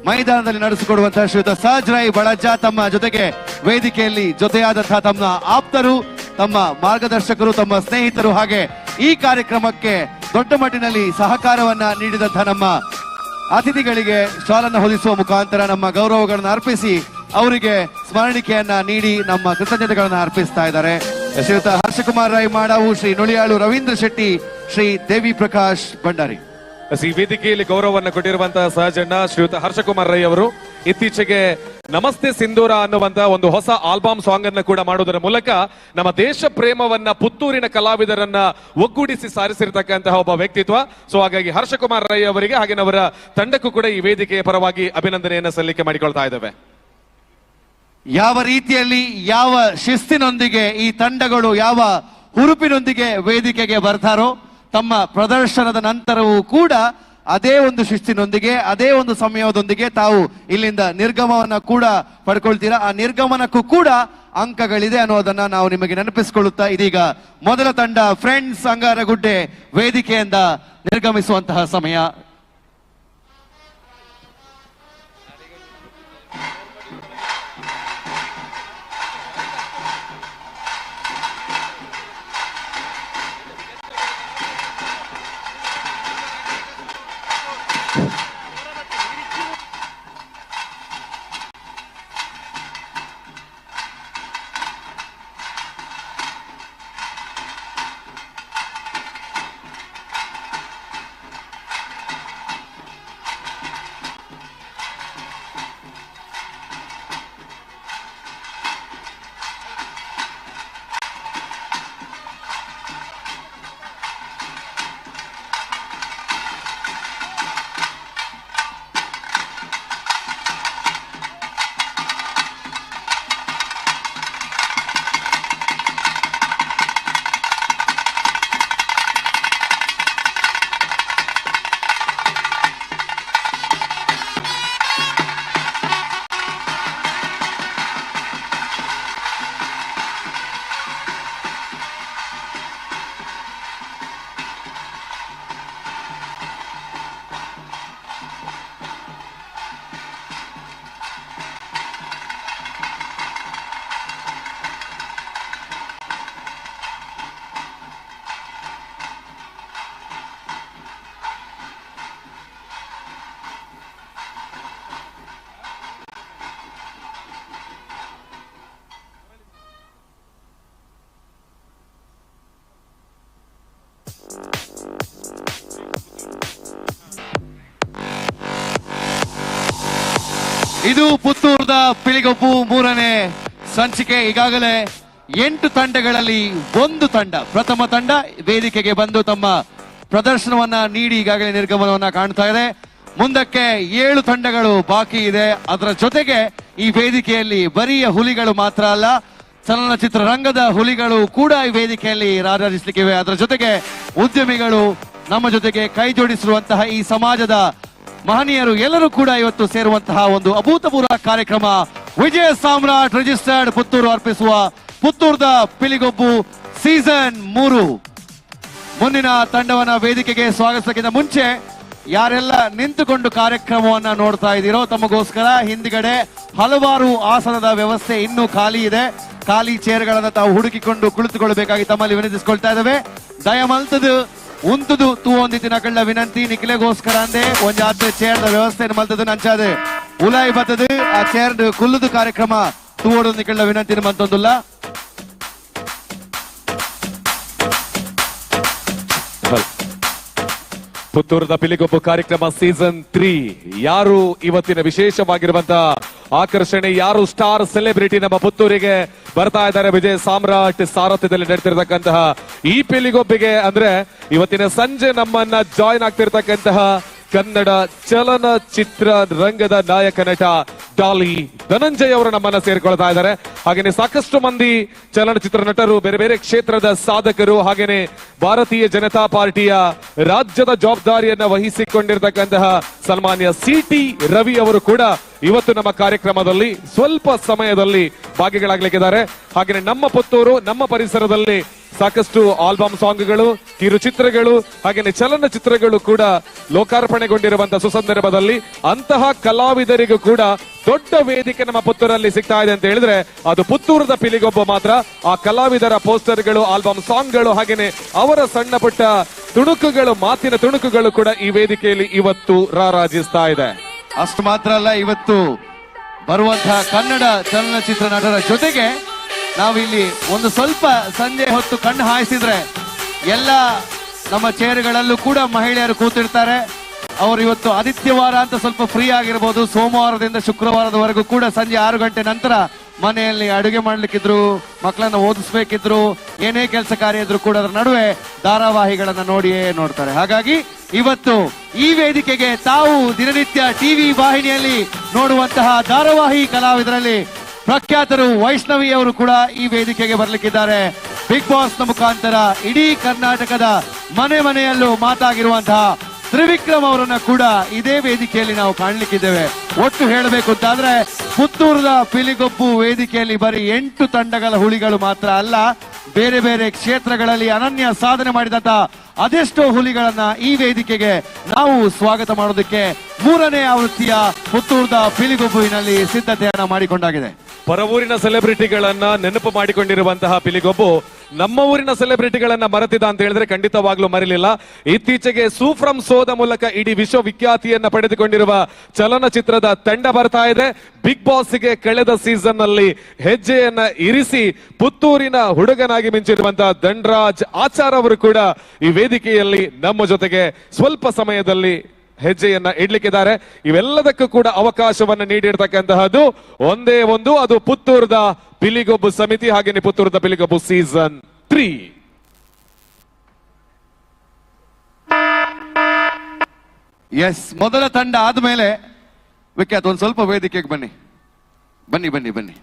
ಮೈದಾನದಲ್ಲಿ ನಡೆಸಿಕೊಡುವಂತಹ ಶ್ರೀಯುತ ಸಹಜ್ ರೈ ಬಳಜ ತಮ್ಮ ಜೊತೆಗೆ ವೇದಿಕೆಯಲ್ಲಿ ಜೊತೆಯಾದಂತಹ ತಮ್ಮ ಆಪ್ತರು, ತಮ್ಮ ಮಾರ್ಗದರ್ಶಕರು, ತಮ್ಮ ಸ್ನೇಹಿತರು, ಹಾಗೆ ಈ ಕಾರ್ಯಕ್ರಮಕ್ಕೆ ದೊಡ್ಡ ಮಟ್ಟಿನಲ್ಲಿ ಸಹಕಾರವನ್ನ ನೀಡಿದಂತಹ ನಮ್ಮ ಅತಿಥಿಗಳಿಗೆ ಶಾಲನ್ನು ಹೊದಿಸುವ ಮುಖಾಂತರ ನಮ್ಮ ಗೌರವಗಳನ್ನು ಅರ್ಪಿಸಿ ಅವರಿಗೆ ಸ್ಮರಣಿಕೆಯನ್ನ ನೀಡಿ ನಮ್ಮ ಕೃತಜ್ಞತೆಗಳನ್ನು ಅರ್ಪಿಸ್ತಾ ಇದ್ದಾರೆ. ಶ್ರೀಯುತ ಹರ್ಷಕುಮಾರ್ ರೈ ಮಾಡಾವು, ಶ್ರೀ ನುಳಿಯಾಳು ರವೀಂದ್ರ ಶೆಟ್ಟಿ, ಶ್ರೀ ದೇವಿ ಪ್ರಕಾಶ್ ಭಂಡಾರಿ. ಈ ವೇದಿಕೆಯಲ್ಲಿ ಗೌರವವನ್ನು ಕೊಟ್ಟಿರುವಂತಹ ಸಹಜಣ್ಣ ಶ್ರೀಯುತ ಹರ್ಷಕುಮಾರ್ ರೈ ಅವರು ಇತ್ತೀಚೆಗೆ ನಮಸ್ತೆ ಸಿಂಧೂರ ಅನ್ನುವಂತಹ ಒಂದು ಹೊಸ ಆಲ್ಬಮ್ ಸಾಂಗ್ ಅನ್ನು ಕೂಡ ಮಾಡುವುದರ ಮೂಲಕ ನಮ್ಮ ದೇಶ ಪ್ರೇಮವನ್ನ ಪುತ್ತೂರಿನ ಕಲಾವಿದರನ್ನ ಒಗ್ಗೂಡಿಸಿ ಸಾರಿಸಿರ್ತಕ್ಕಂತಹ ಒಬ್ಬ ವ್ಯಕ್ತಿತ್ವ. ಸೊ ಹಾಗಾಗಿ ಹರ್ಷಕುಮಾರ್ ರೈ ಅವರಿಗೆ ಹಾಗೆ ಅವರ ತಂಡಕ್ಕೂ ಕೂಡ ಈ ವೇದಿಕೆಯ ಪರವಾಗಿ ಅಭಿನಂದನೆಯನ್ನ ಸಲ್ಲಿಕೆ ಮಾಡಿಕೊಳ್ತಾ ಇದ್ದೇವೆ. ಯಾವ ರೀತಿಯಲ್ಲಿ ಯಾವ ಶಿಸ್ತಿನೊಂದಿಗೆ ಈ ತಂಡಗಳು ಯಾವ ಹುರುಪಿನೊಂದಿಗೆ ವೇದಿಕೆಗೆ ಬರ್ತಾರೋ ತಮ್ಮ ಪ್ರದರ್ಶನದ ನಂತರವೂ ಕೂಡ ಅದೇ ಒಂದು ಶಿಸ್ತಿನೊಂದಿಗೆ ಅದೇ ಒಂದು ಸಮಯದೊಂದಿಗೆ ತಾವು ಇಲ್ಲಿಂದ ನಿರ್ಗಮವನ್ನ ಕೂಡ ಪಡ್ಕೊಳ್ತೀರಾ. ಆ ನಿರ್ಗಮನಕ್ಕೂ ಕೂಡ ಅಂಕಗಳಿದೆ ಅನ್ನೋದನ್ನ ನಾವು ನಿಮಗೆ ನೆನಪಿಸಿಕೊಳ್ಳುತ್ತಾ ಇದೀಗ ಮೊದಲ ತಂಡ ಫ್ರೆಂಡ್ಸ್ ಅಂಗಾರಗುಡ್ಡೆ ವೇದಿಕೆಯಿಂದ ನಿರ್ಗಮಿಸುವಂತಹ ಸಮಯ. ಇದು ಪುತ್ತೂರದ ಪಿಲಿಗೊಬ್ಬು 3ನೇ ಸಂಚಿಕೆ. ಈಗಾಗಲೇ 8 ತಂಡಗಳಲ್ಲಿ 1 ತಂಡ, ಪ್ರಥಮ ತಂಡ ವೇದಿಕೆಗೆ ಬಂದು ತಮ್ಮ ಪ್ರದರ್ಶನವನ್ನ ನೀಡಿ ಈಗಾಗಲೇ ನಿರ್ಗಮನವನ್ನ ಕಾಣ್ತಾ ಇದೆ. ಮುಂದಕ್ಕೆ 7 ತಂಡಗಳು ಬಾಕಿ ಇದೆ. ಅದರ ಜೊತೆಗೆ ಈ ವೇದಿಕೆಯಲ್ಲಿ ಬರಿಯ ಹುಲಿಗಳು ಮಾತ್ರ ಅಲ್ಲ, ಚಲನಚಿತ್ರ ರಂಗದ ಹುಲಿಗಳು ಕೂಡ ಈ ವೇದಿಕೆಯಲ್ಲಿ ರಾರಾಜಿಸಲಿಕ್ಕಿವೆ. ಅದರ ಜೊತೆಗೆ ಉದ್ಯಮಿಗಳು ನಮ್ಮ ಜೊತೆಗೆ ಕೈ ಜೋಡಿಸಿರುವಂತಹ ಈ ಸಮಾಜದ ಮಹನೀಯರು ಎಲ್ಲರೂ ಕೂಡ ಇವತ್ತು ಸೇರುವಂತಹ ಒಂದು ಅಭೂತಪೂರ್ವ ಕಾರ್ಯಕ್ರಮ. ವಿಜಯ ಸಾಮ್ರಾಟ್ ರಿಜಿಸ್ಟರ್ಡ್ ಪುತ್ತೂರು ಅರ್ಪಿಸುವ ಪುತ್ತೂರದ ಪಿಲಿಗೊಬ್ಬು ಸೀಸನ್ 3. ಮುಂದಿನ ತಂಡವನ್ನ ವೇದಿಕೆಗೆ ಸ್ವಾಗತಿಸಕ್ಕಿಂತ ಮುಂಚೆ ಯಾರೆಲ್ಲ ನಿಂತುಕೊಂಡು ಕಾರ್ಯಕ್ರಮವನ್ನ ನೋಡ್ತಾ ಇದ್ದೀರೋ ತಮಗೋಸ್ಕರ ಹಿಂದ್ಗಡೆ ಹಲವಾರು ಆಸನದ ವ್ಯವಸ್ಥೆ ಇನ್ನೂ ಖಾಲಿ ಇದೆ. ಖಾಲಿ ಚೇರ್ಗಳನ್ನ ತಾವು ಹುಡುಕಿಕೊಂಡು ಕುಳಿತುಕೊಳ್ಳಬೇಕಾಗಿ ತಮ್ಮಲ್ಲಿ ವಿನಂತಿಸಿಕೊಳ್ತಾ ಇದ್ದೇವೆ. ದಯಮಲ್ತದು ಉಂತದು ತೂವೊಂದಿತ್ತಿನ ಕಳ್ಳ ವಿನಂತಿ ನಿಖಿಲೆಗೋಸ್ಕರ ಅಂದೆ ಒಂಜಾತ್ ಚೇರ್ದ ವ್ಯವಸ್ಥೆ ಮಲ್ತದು ನಂಚಾದೆ ಉಲಾಯಿ ಬತ್ತದು ಆ ಚೇರ್ ಕುಲ್ಲುದು ಕಾರ್ಯಕ್ರಮ ತೂವೋಡು ನಿಖಿಳ ವಿನಂತಿನ ಮಂತೊಂದುಲ್ಲ. ಪುತ್ತೂರದ ಪಿಲಿಗೊಬ್ಬು ಕಾರ್ಯಕ್ರಮ ಸೀಸನ್ 3. ಯಾರು ಇವತ್ತಿನ ವಿಶೇಷವಾಗಿರುವಂತಹ ಆಕರ್ಷಣೆ, ಯಾರು ಸ್ಟಾರ್ ಸೆಲೆಬ್ರಿಟಿ ನಮ್ಮ ಪುತ್ತೂರಿಗೆ ಬರ್ತಾ ಇದ್ದಾರೆ ವಿಜಯ ಸಾಮ್ರಾಟ್ ಸಾರಥ್ಯದಲ್ಲಿ ನಡೀತಿರ್ತಕ್ಕಂತಹ ಈ ಪಿಲಿಗೊಬ್ಬಿಗೆ ಅಂದ್ರೆ ಇವತ್ತಿನ ಸಂಜೆ ನಮ್ಮನ್ನ ಜಾಯಿನ್ ಆಗ್ತಿರ್ತಕ್ಕಂತಹ ಕನ್ನಡ ಚಲನಚಿತ್ರ ರಂಗದ ನಾಯಕ ನಟ ಡಾಲಿ ಧನಂಜಯ್ ಅವರು ನಮ್ಮನ್ನ ಸೇರ್ಕೊಳ್ತಾ ಇದ್ದಾರೆ. ಹಾಗೇನೆ ಸಾಕಷ್ಟು ಮಂದಿ ಚಲನಚಿತ್ರ ನಟರು, ಬೇರೆ ಬೇರೆ ಕ್ಷೇತ್ರದ ಸಾಧಕರು, ಹಾಗೇನೆ ಭಾರತೀಯ ಜನತಾ ಪಾರ್ಟಿಯ ರಾಜ್ಯದ ಜವಾಬ್ದಾರಿಯನ್ನ ವಹಿಸಿಕೊಂಡಿರ್ತಕ್ಕಂತಹ ಸನ್ಮಾನ್ಯ ಸಿಟಿ ರವಿ ಅವರು ಕೂಡ ಇವತ್ತು ನಮ್ಮ ಕಾರ್ಯಕ್ರಮದಲ್ಲಿ ಸ್ವಲ್ಪ ಸಮಯದಲ್ಲಿ ಭಾಗಿಗಳಾಗಲಿಕ್ಕಿದ್ದಾರೆ. ಹಾಗೇನೆ ನಮ್ಮ ಪುತ್ತೂರು, ನಮ್ಮ ಪರಿಸರದಲ್ಲಿ ಸಾಕಷ್ಟು ಆಲ್ಬಮ್ ಸಾಂಗ್ಗಳು, ಕಿರುಚಿತ್ರಗಳು, ಹಾಗೇನೆ ಚಲನಚಿತ್ರಗಳು ಕೂಡ ಲೋಕಾರ್ಪಣೆಗೊಂಡಿರುವಂತಹ ಸುಸಂದರ್ಭದಲ್ಲಿ ಅಂತಹ ಕಲಾವಿದರಿಗೂ ಕೂಡ ದೊಡ್ಡ ವೇದಿಕೆ ನಮ್ಮ ಪುತ್ತೂರಲ್ಲಿ ಸಿಗ್ತಾ ಇದೆ ಅಂತ ಹೇಳಿದ್ರೆ ಅದು ಪುತ್ತೂರದ ಪಿಲಿಗೊಬ್ಬ ಮಾತ್ರ. ಆ ಕಲಾವಿದರ ಪೋಸ್ಟರ್ಗಳು, ಆಲ್ಬಮ್ ಸಾಂಗ್ಗಳು, ಹಾಗೇನೆ ಅವರ ಸಣ್ಣ ಪುಟ್ಟ ತುಣುಕುಗಳು, ಮಾತಿನ ತುಣುಕುಗಳು ಕೂಡ ಈ ವೇದಿಕೆಯಲ್ಲಿ ಇವತ್ತು ರಾರಾಜಿಸ್ತಾ ಇದೆ. ಅಷ್ಟು ಮಾತ್ರ ಅಲ್ಲ, ಇವತ್ತು ಬರುವಂತಹ ಕನ್ನಡ ಚಲನಚಿತ್ರ ನಟರ ಜೊತೆಗೆ ನಾವಿಲ್ಲಿ ಒಂದು ಸ್ವಲ್ಪ ಸಂಜೆ ಹೊತ್ತು ಕಣ್ಣು ಹಾಯಿಸಿದ್ರೆ ಎಲ್ಲ ನಮ್ಮ ಚೇರ್ಗಳಲ್ಲೂ ಕೂಡ ಮಹಿಳೆಯರು ಕೂತಿರ್ತಾರೆ. ಅವರು ಇವತ್ತು ಆದಿತ್ಯವಾರ ಅಂತ ಸ್ವಲ್ಪ ಫ್ರೀ ಆಗಿರ್ಬೋದು. ಸೋಮವಾರದಿಂದ ಶುಕ್ರವಾರದವರೆಗೂ ಕೂಡ ಸಂಜೆ 6 ಗಂಟೆ ನಂತರ ಮನೆಯಲ್ಲಿ ಅಡುಗೆ ಮಾಡ್ಲಿಕ್ಕಿದ್ರು, ಮಕ್ಕಳನ್ನ ಓದಿಸ್ಬೇಕಿದ್ರು, ಏನೇ ಕೆಲಸ ಕಾರ್ಯ ಇದ್ರು ಕೂಡ ಅದರ ನಡುವೆ ಧಾರಾವಾಹಿಗಳನ್ನ ನೋಡಿಯೇ ನೋಡ್ತಾರೆ. ಹಾಗಾಗಿ ಇವತ್ತು ಈ ವೇದಿಕೆಗೆ ತಾವು ದಿನನಿತ್ಯ ಟಿವಿ ವಾಹಿನಿಯಲ್ಲಿ ನೋಡುವಂತಹ ಧಾರಾವಾಹಿ ಕಲಾವಿದರಲ್ಲಿ ಪ್ರಖ್ಯಾತರು ವೈಷ್ಣವಿ ಅವರು ಕೂಡ ಈ ವೇದಿಕೆಗೆ ಬರ್ಲಿಕ್ಕಿದ್ದಾರೆ. ಬಿಗ್ ಬಾಸ್ ನ ಮುಖಾಂತರ ಇಡೀ ಕರ್ನಾಟಕದ ಮನೆ ಮನೆಯಲ್ಲೂ ಮಾತಾಗಿರುವಂತಹ ತ್ರಿವಿಕ್ರಮ್ ಅವರನ್ನ ಕೂಡ ಇದೇ ವೇದಿಕೆಯಲ್ಲಿ ನಾವು ಕಾಣ್ಲಿಕ್ಕಿದ್ದೇವೆ. ಒಟ್ಟು ಹೇಳಬೇಕು ಅಂತಾದ್ರೆ ಪುತ್ತೂರದ ಪಿಲಿಗೊಬ್ಬು ವೇದಿಕೆಯಲ್ಲಿ ಬರೀ 8 ತಂಡಗಳ ಹುಲಿಗಳು ಮಾತ್ರ ಅಲ್ಲ, ಬೇರೆ ಬೇರೆ ಕ್ಷೇತ್ರಗಳಲ್ಲಿ ಅನನ್ಯ ಸಾಧನೆ ಮಾಡಿದಂತ ಅದೆಷ್ಟೋ ಹುಲಿಗಳನ್ನ ಈ ವೇದಿಕೆಗೆ ನಾವು ಸ್ವಾಗತ ಮಾಡೋದಕ್ಕೆ 3ನೇ ಆವೃತ್ತಿಯ ಪುತ್ತೂರದ ಪಿಲಿಗೊಬ್ಬುವಿನಲ್ಲಿ ಸಿದ್ಧತೆಯನ್ನ ಮಾಡಿಕೊಂಡಾಗಿದೆ. ಪರವೂರಿನ ಸೆಲೆಬ್ರಿಟಿಗಳನ್ನ ನೆನಪು ಮಾಡಿಕೊಂಡಿರುವಂತಹ ಪಿಲಿಗೊಬ್ಬು ನಮ್ಮ ಊರಿನ ಸೆಲೆಬ್ರಿಟಿಗಳನ್ನ ಮರೆತಿದ ಅಂತ ಹೇಳಿದ್ರೆ ಖಂಡಿತವಾಗ್ಲೂ ಮರಿಲಿಲ್ಲ. ಇತ್ತೀಚೆಗೆ ಸೂಫ್ರಮ್ ಸೋದ ಮೂಲಕ ಇಡೀ ವಿಶ್ವವಿಖ್ಯಾತಿಯನ್ನ ಪಡೆದುಕೊಂಡಿರುವ ಚಲನಚಿತ್ರದ ತಂಡ ಬರ್ತಾ ಇದೆ. ಬಿಗ್ ಬಾಸ್ಗೆ ಕಳೆದ ಸೀಸನ್ ನಲ್ಲಿ ಹೆಜ್ಜೆಯನ್ನ ಇರಿಸಿ ಪುತ್ತೂರಿನ ಹುಡುಗನಾಗಿ ಮಿಂಚಿರುವಂತಹ ಧನ್ರಾಜ್ ಆಚಾರ್ ಅವರು ಕೂಡ ಈ ವೇದಿಕೆಯಲ್ಲಿ ನಮ್ಮ ಜೊತೆಗೆ ಸ್ವಲ್ಪ ಸಮಯದಲ್ಲಿ ಹೆಜ್ಜೆಯನ್ನ ಇಡ್ಲಿಕ್ಕಿದ್ದಾರೆ. ಇವೆಲ್ಲದಕ್ಕೂ ಕೂಡ ಅವಕಾಶವನ್ನ ನೀಡಿರ್ತಕ್ಕಂತಹದ್ದು ಒಂದೇ ಒಂದು, ಅದು ಪುತ್ತೂರದ ಪಿಲಿಗೊಬ್ಬು ಸಮಿತಿ, ಹಾಗೇನೆ ಪುತ್ತೂರದ ಪಿಲಿಗೊಬ್ಬು ಸೀಸನ್ 3. ಎಸ್, ಮೊದಲ ತಂಡ ಆದ್ಮೇಲೆ ವಿಖ್ಯಾತ್ ಒಂದ್ ಸ್ವಲ್ಪ ವೇದಿಕೆಗೆ ಬನ್ನಿ ಬನ್ನಿ ಬನ್ನಿ ಬನ್ನಿ.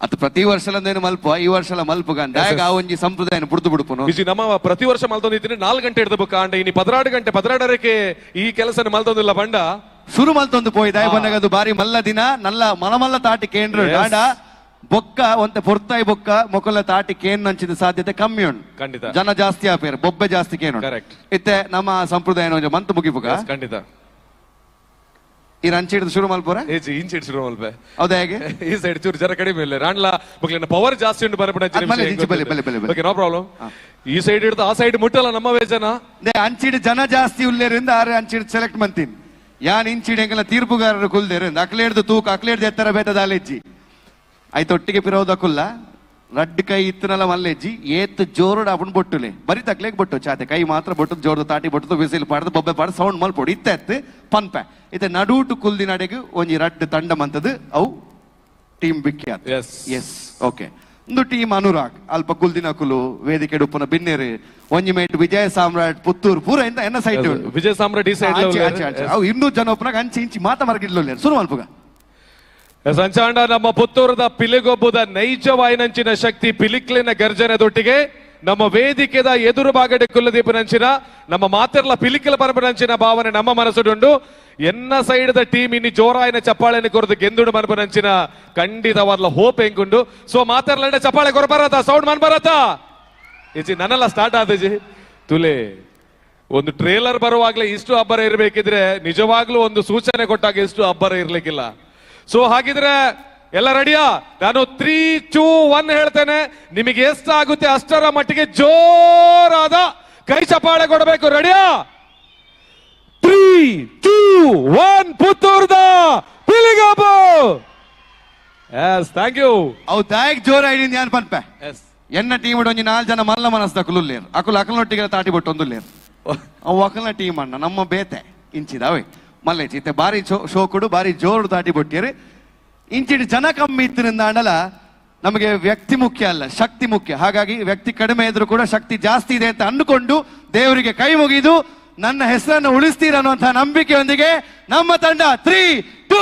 ಅದು ಪ್ರತಿ ವರ್ಷಲಂದೇನು ಮಲ್ಪ ಈ ವರ್ಷಲ ಮಲ್ಪುಗಂಡ ಆ ಒಂಜಿ ಸಂಪ್ರದಾಯ ಬುಡ್ದು ಬಿಡುಪುನು ಬಿಜಿ ನಮ್ಮ ಪ್ರತಿ ವರ್ಷ ಮಲ್ತೊಂದಿದ್ದೀನಿ 4 ಗಂಟೆ ಹಿಡಿದು ಕಾಂಡ ಇನ್ನು 16 ಗಂಟೆ 16ರಕ್ಕೆ ಈ ಕೆಲಸ ಮಲ್ತೊಂದಿಲ್ಲ ಬಂಡ ಶುರು ಮಲ್ತೊಂದು ಪೋಯಿ ದಾಯ ಬಂದಾಗ ಅದು ಬಾರಿ ಮಲ್ಲ ದಿನ ನಲ್ಲ ಮನಮಲ್ಲ ತಾಟಿ ಕೇಂದ್ರ ಡಾಡ ಬೊಕ್ಕ ಒಂತೆ ಪೊರ್ತಾಯಿ ಬೊಕ್ಕ ಮೊಕಲ ತಾಟಿ ಕೇನ್ ನಂಚಿದ ಸಾಧ್ಯತೆ ಕಮ್ಮಿ ಉಂಟು. ಖಂಡಿತ ಜನ ಜಾಸ್ತಿ ಆಪೇರು, ಬೊಬ್ಬೆ ಜಾಸ್ತಿ ಕೇನು ಕರೆಕ್ಟ್ ಇತ್ತೆ ನಮ್ಮ ಸಂಪ್ರದಾಯ ಮಂತ್ ಮುಗಿಪುಗ ಖಂಡಿತ ಈ ರಂಚಿ ಹಿಡಿದು ಶುರು ಮಲ್ಪೋರ ಇಂಚ್ ಹಿಡಿದು ಶುರು ಮಲ್ಪೆ ಹೌದಾ ಹೇಗೆ ಈ ಸೈಡ್ ಚೂರು ಜರ ಕಡಿಮೆ ಇಲ್ಲ ರಾಣ್ಲ ಮಕ್ಕಳಿನ ಪವರ್ ಜಾಸ್ತಿ ಉಂಟು ಬರಬೇಡ ನೋ ಪ್ರಾಬ್ಲಮ್. ಈ ಸೈಡ್ ಹಿಡಿದು ಆ ಸೈಡ್ ಮುಟ್ಟಲ್ಲ ನಮ್ಮ ವೇಜನ ಅಂಚಿಡ್ ಜನ ಜಾಸ್ತಿ ಉಳ್ಳೇರಿಂದ ಆರೆ ಅಂಚಿಡ್ ಸೆಲೆಕ್ಟ್ ಮಂತೀನಿ ಯಾನ್ ಇಂಚಿಡ್ ಎಂಕಲ್ಲ ತೀರ್ಪುಗಾರರು ಕುಲ್ದೇರಿಂದ ಅಕ್ಲೆ ಹಿಡ್ದು ತೂಕ ಅಕ್ಲೆ ಹಿಡ್ದು ಎತ್ತರ ಬೇತದ ಅಲೆಜ್ಜಿ ಆಯ್ತು ಒಟ್ಟಿಗೆ ಪಿರೋದಕ್ಕುಲ್ಲ ರಡ್ಡ್ ಕೈ ಇತ್ತನಲ್ಲ ಮಲ್ಲೆಜ್ಜಿ ಏತ್ ಜೋರುಡ ಅವನ್ ಬೊಟ್ಟುಲೆ ಬರಿ ತಕ್ಲೇಕ್ ಬೊಟ್ಟು ಚಾತೆ ಕೈ ಮಾತ್ರ ಬೊಟ್ಟು ಜೋರ್ದು ತಾಟಿ ಬೊಟ್ಟು ವಿಸಿಲ್ ಪಾಡ್ದು ಬೊಬ್ಬೆ ಪಾಡ್ದು ಸೌಂಡ್ ಮಲ್ಪೊಡು ಇತ್ತ ಪನ್ಪೆ ಇತ್ತೆ ನಡೂಟು ಕುಲ್ದಿ ನಡೆಗ್ ಒಂಜಿ ರಡ್ಡ್ ತಂಡ ಮಂತದು ಅವು ಟೀಮ್ ಬಿಕ್ಯಾತ್ ಎಸ್ ಓಕೆ ಒಂದು ಟೀಮ್ ಅನುರಾಗ್ ಅಲ್ಪ ಕುಲ್ದಿನ ಕುಲು ವೇದಿಕೆ ಉಪ್ಪನ ಬಿನ್ನೇರು ಒಂಜಿ ಮೇಟ್ ವಿಜಯ ಸಾಮ್ರಾಟ್ ಪುತ್ತೂರು ಪೂರ ಎಂತ ಎನ್ನ ಸೈಟ್ ವಿಜಯ ಸಾಮ್ರಾಟ್ ಈ ಸೈಡ್ ಅವು 200 ಜನ ಒಪ್ಪನಾಗ ಅಂಚಿ ಇಂಚಿ ಮಾತ ಮರಗಿಡ್ಲು ಸುರು ಮಲ್ಪುಗ ಸಂಚಾಂಡ ನಮ್ಮ ಪುತ್ತೂರದ ಪಿಲಿಗೊಬ್ಬುದ ನೈಜವಾಯಿನಂಚಿನ ಶಕ್ತಿ ಪಿಲಿಕ್ಲಿನ ಗರ್ಜನೆದೊಟ್ಟಿಗೆ ನಮ್ಮ ವೇದಿಕೆದ ಎದುರು ಭಾಗಡೆ ಕುಲ್ಲದೀಪನಂಚಿನ ನಮ್ಮ ಮಾತೆರ್ಲ ಪಿಲಿಕಲ ಪರಪನಂಚಿನ ಭಾವನೆ ನಮ್ಮ ಮನಸ್ಸುಡುಂಡು ಎನ್ನ ಸೈಡ್ ದ ಟೀಮ್ ಇನ್ನು ಜೋರಾಯಿನ ಚಪ್ಪಾಳೆನ ಕೊರದು ಗೆಂದುಡು ಮನ್ಪನಂಚಿನ ಖಂಡಿತವಾದ ಹೋಪ್ ಹೆಂಗುಂಡು ಸೊ ಮಾತೆರ್ಲ ಚಪ್ಪಾಳೆ ಕೊರಬರತ್ತ ಸೌಂಡ್ ಮನ್ಬರತ್ತ ಇಜಿ ನನ್ನೆಲ್ಲ ಸ್ಟಾರ್ಟ್ ಆದಜಿ ತುಲೆ ಒಂದು ಟ್ರೇಲರ್ ಬರುವಾಗ್ಲೇ ಇಷ್ಟು ಅಬ್ಬರ ಇರಬೇಕಿದ್ರೆ ನಿಜವಾಗ್ಲೂ ಒಂದು ಸೂಚನೆ ಕೊಟ್ಟಾಗ ಇಷ್ಟು ಅಬ್ಬರ ಇರ್ಲಿಕ್ಕಿಲ್ಲ. ಸೊ ಹಾಗಿದ್ರೆ ಎಲ್ಲ ರೆಡಿಯಾ? ನಾನು 3, 2, 1 ಹೇಳ್ತೇನೆ, ನಿಮಗೆ ಎಷ್ಟಾಗುತ್ತೆ ಅಷ್ಟರ ಮಟ್ಟಿಗೆ ಜೋರಾದ ಕೈ ಚಪ್ಪಾಳೆ ಕೊಡಬೇಕು. ರೆಡಿಯಾ? 3, 2, 1 ಪುತ್ತೂರ್ದ ಪಿಲಿಗೊಬ್ಬು. Yes, thank you. ಅವು ತಾಯಿಗೆ ಜೋರ ಹಿಡಿದು ಯಾನ್ ಪನ್ಪೆ ಎನ್ನ ಟೀಮ್ ಒಂಜಿ 4 ಜನ ಮಲ್ಲ ಮನಸ್ದ ಕುಲುಲ್ಲೇರು ಅಕುಲು ಅಕಲ್ನೊಟ್ಟಿಗೆ ತಾಟಿ ಬಿಟ್ಟು ಒಂದುಲ್ಲೇರು ಅವು ಅಕಲ್ನ ಟೀಮ್ ಅಣ್ಣ ನಮ್ಮ ಬೇತೆ ಇಂಚಿದಾವೆ ಮಲ್ಲೆ ಚೀತೆ ಬಾರಿ ಶೋಕುಡು ಬಾರಿ ಜೋರು ತಾಟಿ ಬಿಟ್ಟಿರಿ. ಇಂಚಿಡಿ ಜನ ಕಮ್ಮಿ ಇತ್ತಿನಿಂದ ಅಂಡಲ ನಮಗೆ ವ್ಯಕ್ತಿ ಮುಖ್ಯ ಅಲ್ಲ, ಶಕ್ತಿ ಮುಖ್ಯ. ಹಾಗಾಗಿ ವ್ಯಕ್ತಿ ಕಡಿಮೆ ಇದ್ರು ಕೂಡ ಶಕ್ತಿ ಜಾಸ್ತಿ ಇದೆ ಅಂತ ಅಂದುಕೊಂಡು ದೇವರಿಗೆ ಕೈ ಮುಗಿದು ನನ್ನ ಹೆಸರನ್ನು ಉಳಿಸ್ತೀರ ಅನ್ನುವಂತಹ ನಂಬಿಕೆಯೊಂದಿಗೆ ನಮ್ಮ ತಂಡ 3, 2,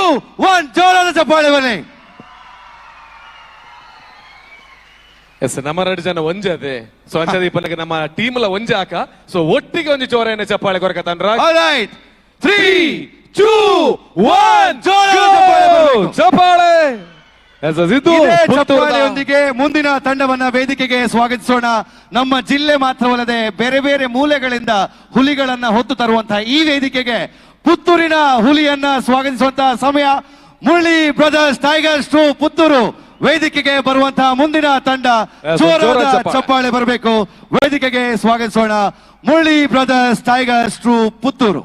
1 ಜೋರಾದ ಚಪ್ಪಾಳೆ ಬರಲಿ. ಎಸ್, ನಮ್ಮ 2 ಜನ ಒಂಜೆ ಅದೇ. ಸೊ ಅಂಚದೀಪನಿಗೆ ನಮ್ಮ ಟೀಮ್ ಲ ಒಂಜೆ ಹಾಕ. ಸೊ ಒಟ್ಟಿಗೆ ಒಂದು ಜೋರ ಚಪ್ಪಾಳೆ ಕೊರಕ ತಂದ್ರ. 3, 2, 1 ಚಪ್ಪಾಳೆ. ಚಪ್ಪಾಳೆಯೊಂದಿಗೆ ಮುಂದಿನ ತಂಡವನ್ನ ವೇದಿಕೆಗೆ ಸ್ವಾಗತಿಸೋಣ. ನಮ್ಮ ಜಿಲ್ಲೆ ಮಾತ್ರವಲ್ಲದೆ ಬೇರೆ ಬೇರೆ ಮೂಲೆಗಳಿಂದ ಹುಲಿಗಳನ್ನ ಹೊತ್ತು ತರುವಂತಹ ಈ ವೇದಿಕೆಗೆ ಪುತ್ತೂರಿನ ಹುಲಿಯನ್ನ ಸ್ವಾಗತಿಸುವಂತಹ ಸಮಯ. Murali brothers tigers to Puttur ವೇದಿಕೆಗೆ ಬರುವಂತಹ ಮುಂದಿನ ತಂಡ ಜೋರಾದ ಚಪ್ಪಾಳೆ ಬರಬೇಕು. ವೇದಿಕೆಗೆ ಸ್ವಾಗತಿಸೋಣ Murali brothers tigers to Puttur.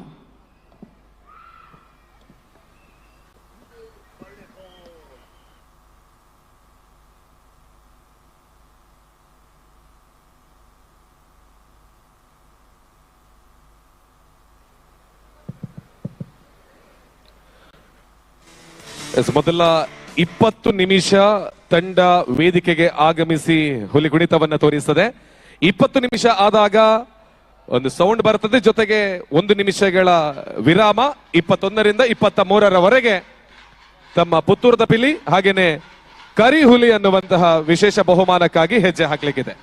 ಮೊದಲ 20 ನಿಮಿಷ ತಂಡ ವೇದಿಕೆಗೆ ಆಗಮಿಸಿ ಹುಲಿ ಕುಣಿತವನ್ನ ತೋರಿಸ್ತದೆ. 20 ನಿಮಿಷ ಆದಾಗ ಒಂದು ಸೌಂಡ್ ಬರ್ತದೆ, ಜೊತೆಗೆ 1 ನಿಮಿಷಗಳ ವಿರಾಮ. 21ರಿಂದ 23ರವರೆಗೆ ತಮ್ಮ ಪುತ್ತೂರದ ಪಿಲಿ ಹಾಗೇನೆ ಕರಿ ಹುಲಿ ಅನ್ನುವಂತಹ ವಿಶೇಷ ಬಹುಮಾನಕ್ಕಾಗಿ ಹೆಜ್ಜೆ ಹಾಕ್ಲಿಕ್ಕಿದೆ.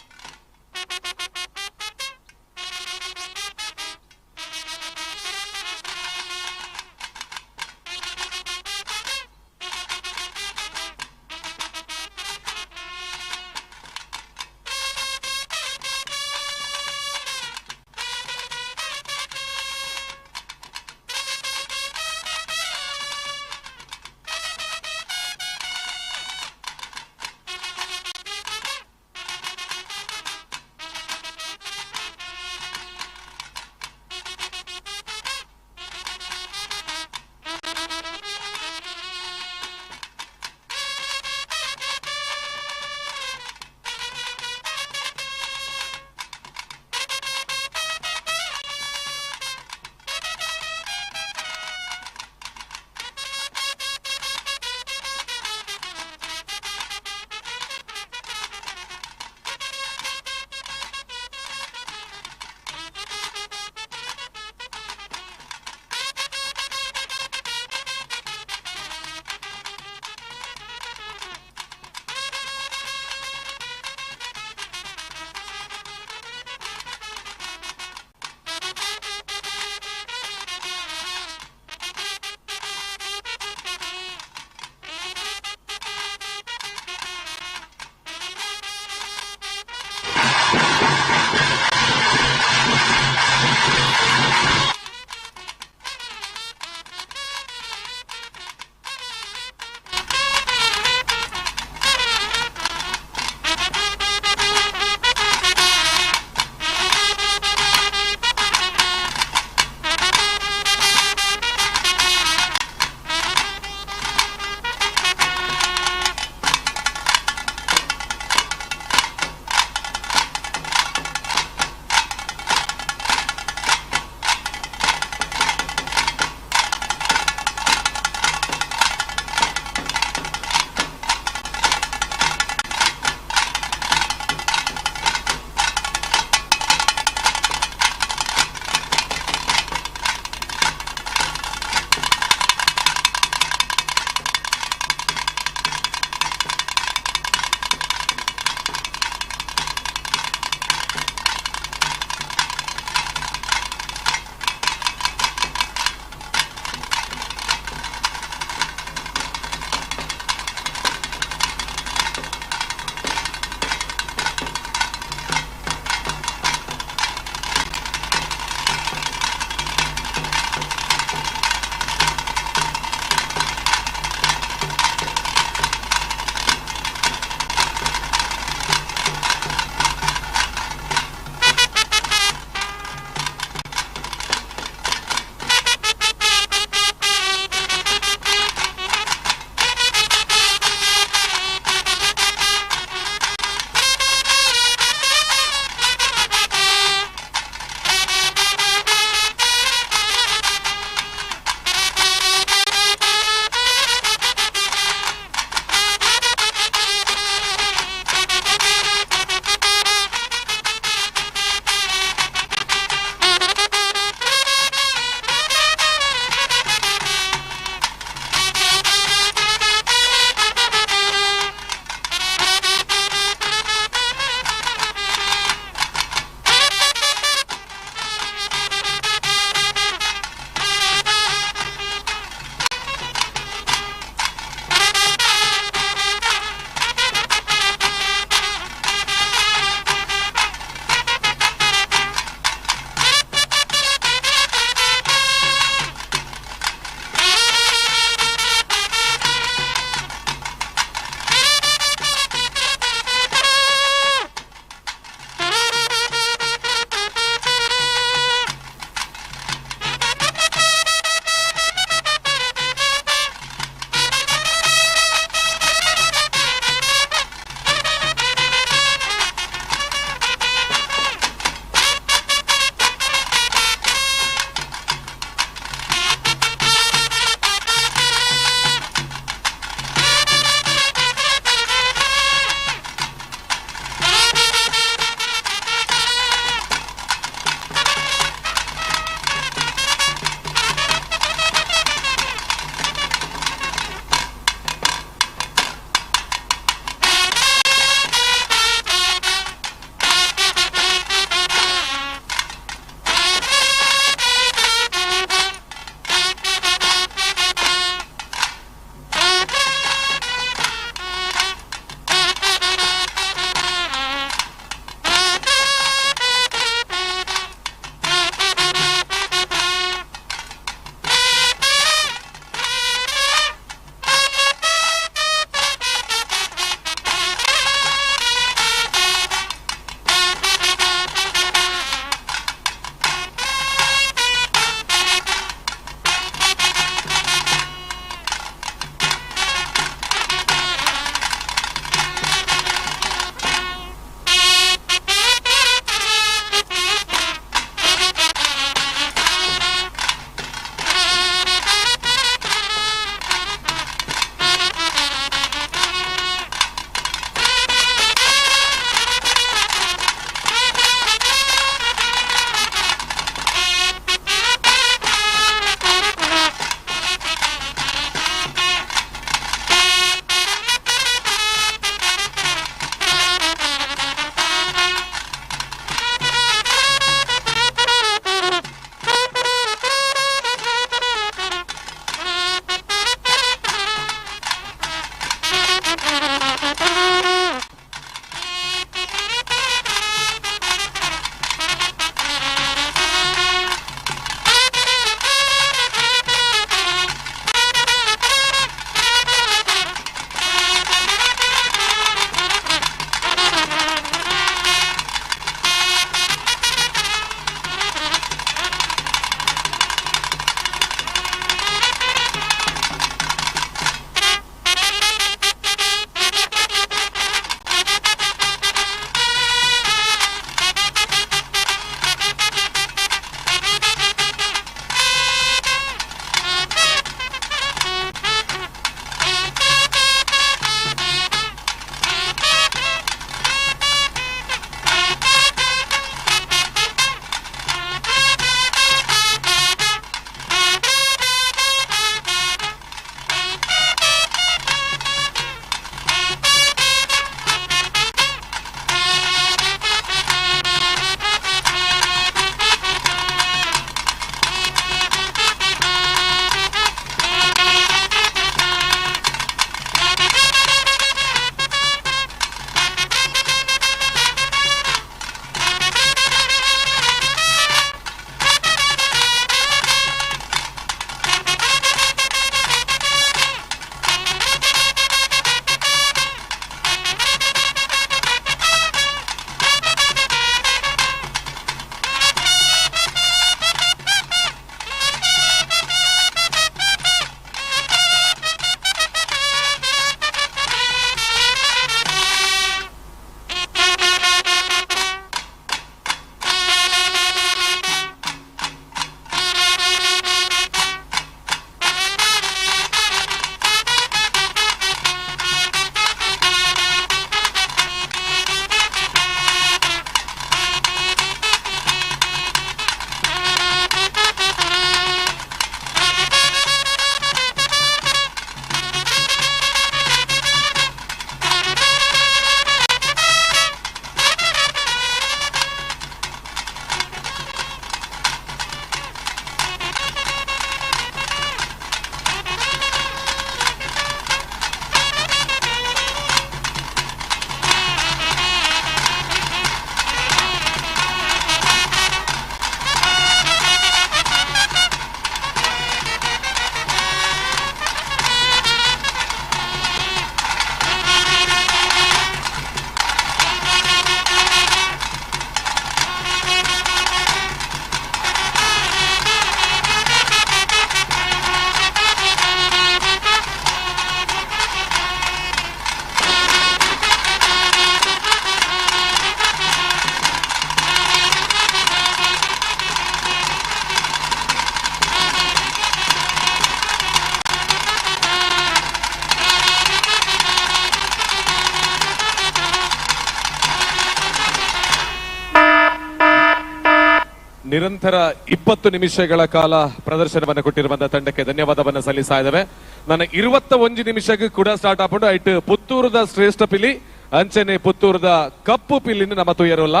ನಿರಂತರ 20 ನಿಮಿಷಗಳ ಕಾಲ ಪ್ರದರ್ಶನವನ್ನು ಕೊಟ್ಟಿರುವಂತಹ ತಂಡಕ್ಕೆ ಧನ್ಯವಾದವನ್ನು ಸಲ್ಲಿಸ್ತಾ ಇದ್ದೇವೆ. ನನ್ನ 21 ನಿಮಿಷಕ್ಕೆ ಕೂಡ ಸ್ಟಾರ್ಟ್ ಆಗ್ಬಿಟ್ಟು ಐಟ್ ಪುತ್ತೂರದ ಶ್ರೇಷ್ಠ ಪಿಲಿ ಅಂಚನೆ ಪುತ್ತೂರದ ಕಪ್ಪು ಪಿಲಿನ ನಮ್ಮ ತುಯರೋಲ್ಲ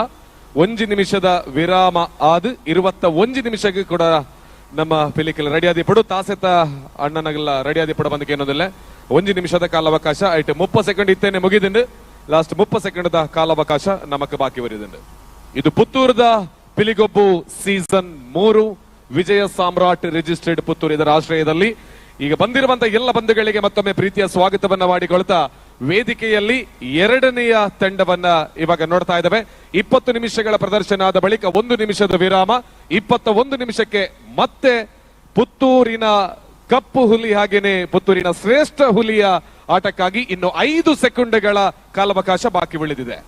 1 ನಿಮಿಷದ ವಿರಾಮ ಆದ 21 ನಿಮಿಷಕ್ಕೆ ಕೂಡ ನಮ್ಮ ಪಿಲಿಕೆಲ್ಲ ರೆಡಿ ಆದಿಪಡು ತಾಸೆತ ಅಣ್ಣನಗೆಲ್ಲ ರೆಡಿ ಆದಿಪಡು ಬಂದಕ್ಕೆ ಏನೋದಿಲ್ಲ 1 ನಿಮಿಷದ ಕಾಲಾವಕಾಶ ಐಟ್ 30 ಸೆಕೆಂಡ್ ಇತ್ತೇನೆ ಮುಗಿದಿಂಡು ಲಾಸ್ಟ್ 30 ಸೆಕೆಂಡ್ ಕಾಲಾವಕಾಶ ನಮಕ್ ಬಾಕಿ ಬರಿದಿಂಡು. ಇದು ಪುತ್ತೂರದ ಪಿಲಿಗೊಬ್ಬು ಸೀಸನ್ 3 ವಿಜಯ ಸಾಮ್ರಾಟ್ ರಿಜಿಸ್ಟರ್ಡ್ ಪುತ್ತೂರು ಇದರ ಆಶ್ರಯದಲ್ಲಿ ಈಗ ಬಂದಿರುವಂತಹ ಎಲ್ಲ ಬಂಧುಗಳಿಗೆ ಮತ್ತೊಮ್ಮೆ ಪ್ರೀತಿಯ ಸ್ವಾಗತವನ್ನ ಮಾಡಿಕೊಳ್ತಾ ವೇದಿಕೆಯಲ್ಲಿ ಎರಡನೆಯ ತಂಡವನ್ನ ಇವಾಗ ನೋಡ್ತಾ ಇದ್ದೇವೆ. 20 ನಿಮಿಷಗಳ ಪ್ರದರ್ಶನ ಆದ ಬಳಿಕ 1 ನಿಮಿಷದ ವಿರಾಮ. 21 ನಿಮಿಷಕ್ಕೆ ಮತ್ತೆ ಪುತ್ತೂರಿನ ಕಪ್ಪು ಹುಲಿ ಹಾಗೇನೆ ಪುತ್ತೂರಿನ ಶ್ರೇಷ್ಠ ಹುಲಿಯ ಆಟಕ್ಕಾಗಿ ಇನ್ನು 5 ಸೆಕೆಂಡ್ಗಳ ಕಾಲಾವಕಾಶ ಬಾಕಿ ಉಳಿದಿದೆ.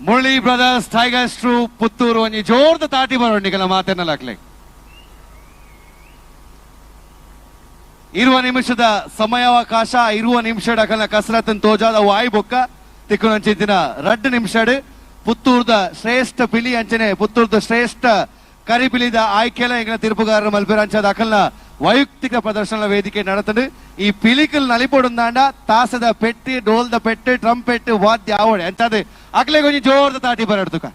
Murali brothers tigers true Puttur ಒಂಜಿ ಜೋರ್ದ ತಾಟಿ ಬರೋಂಡಿಗೆಲ್ಲ ಮಾತನ್ನಲಾಗ್ಲಿ. 20 ನಿಮಿಷದ ಸಮಯಾವಕಾಶ 20 ನಿಮಿಷದ ಕಲ ಕಸರತ್ತನ್ ತೋಜಾದ ವಾಯ್ ಬೊಕ್ಕ ತಿಕ್ಕುನಂಚಿನ 2 ನಿಮಿಷಡ್ ಪುತ್ತೂರ್ದ ಶ್ರೇಷ್ಠ ಪಿಲಿ ಅಂಚನೆ ಪುತ್ತೂರ್ದ ಶ್ರೇಷ್ಠ ಕರಿಪಿಲಿದ ಆಯ್ಕೆಲ ಎಂಗಿನ ತೀರ್ಪುಗಾರರ ಮಲ್ಪೆರಂಚದ ಅಕಲ್ನ ವೈಯಕ್ತಿಕ ಪ್ರದರ್ಶನ ವೇದಿಕೆ நடத்துது. ಈ ಪಿಲಿಕಲ್ ನಲಿಪೊಡುಂದಾಂಡ ತಾಸದ ಪೆಟ್ಟಿ ಡೋಲ್ದ ಪೆಟ್ಟು ಟ್ರಂಪೆಟ್ ವಾದ್ಯ ಆವಡೆ ಎಂತದು ಅಕ್ಲೆ ಕೊಂಚ ಜೋರ್ದ ತಾಟಿ ಬರಡ್ತುಕ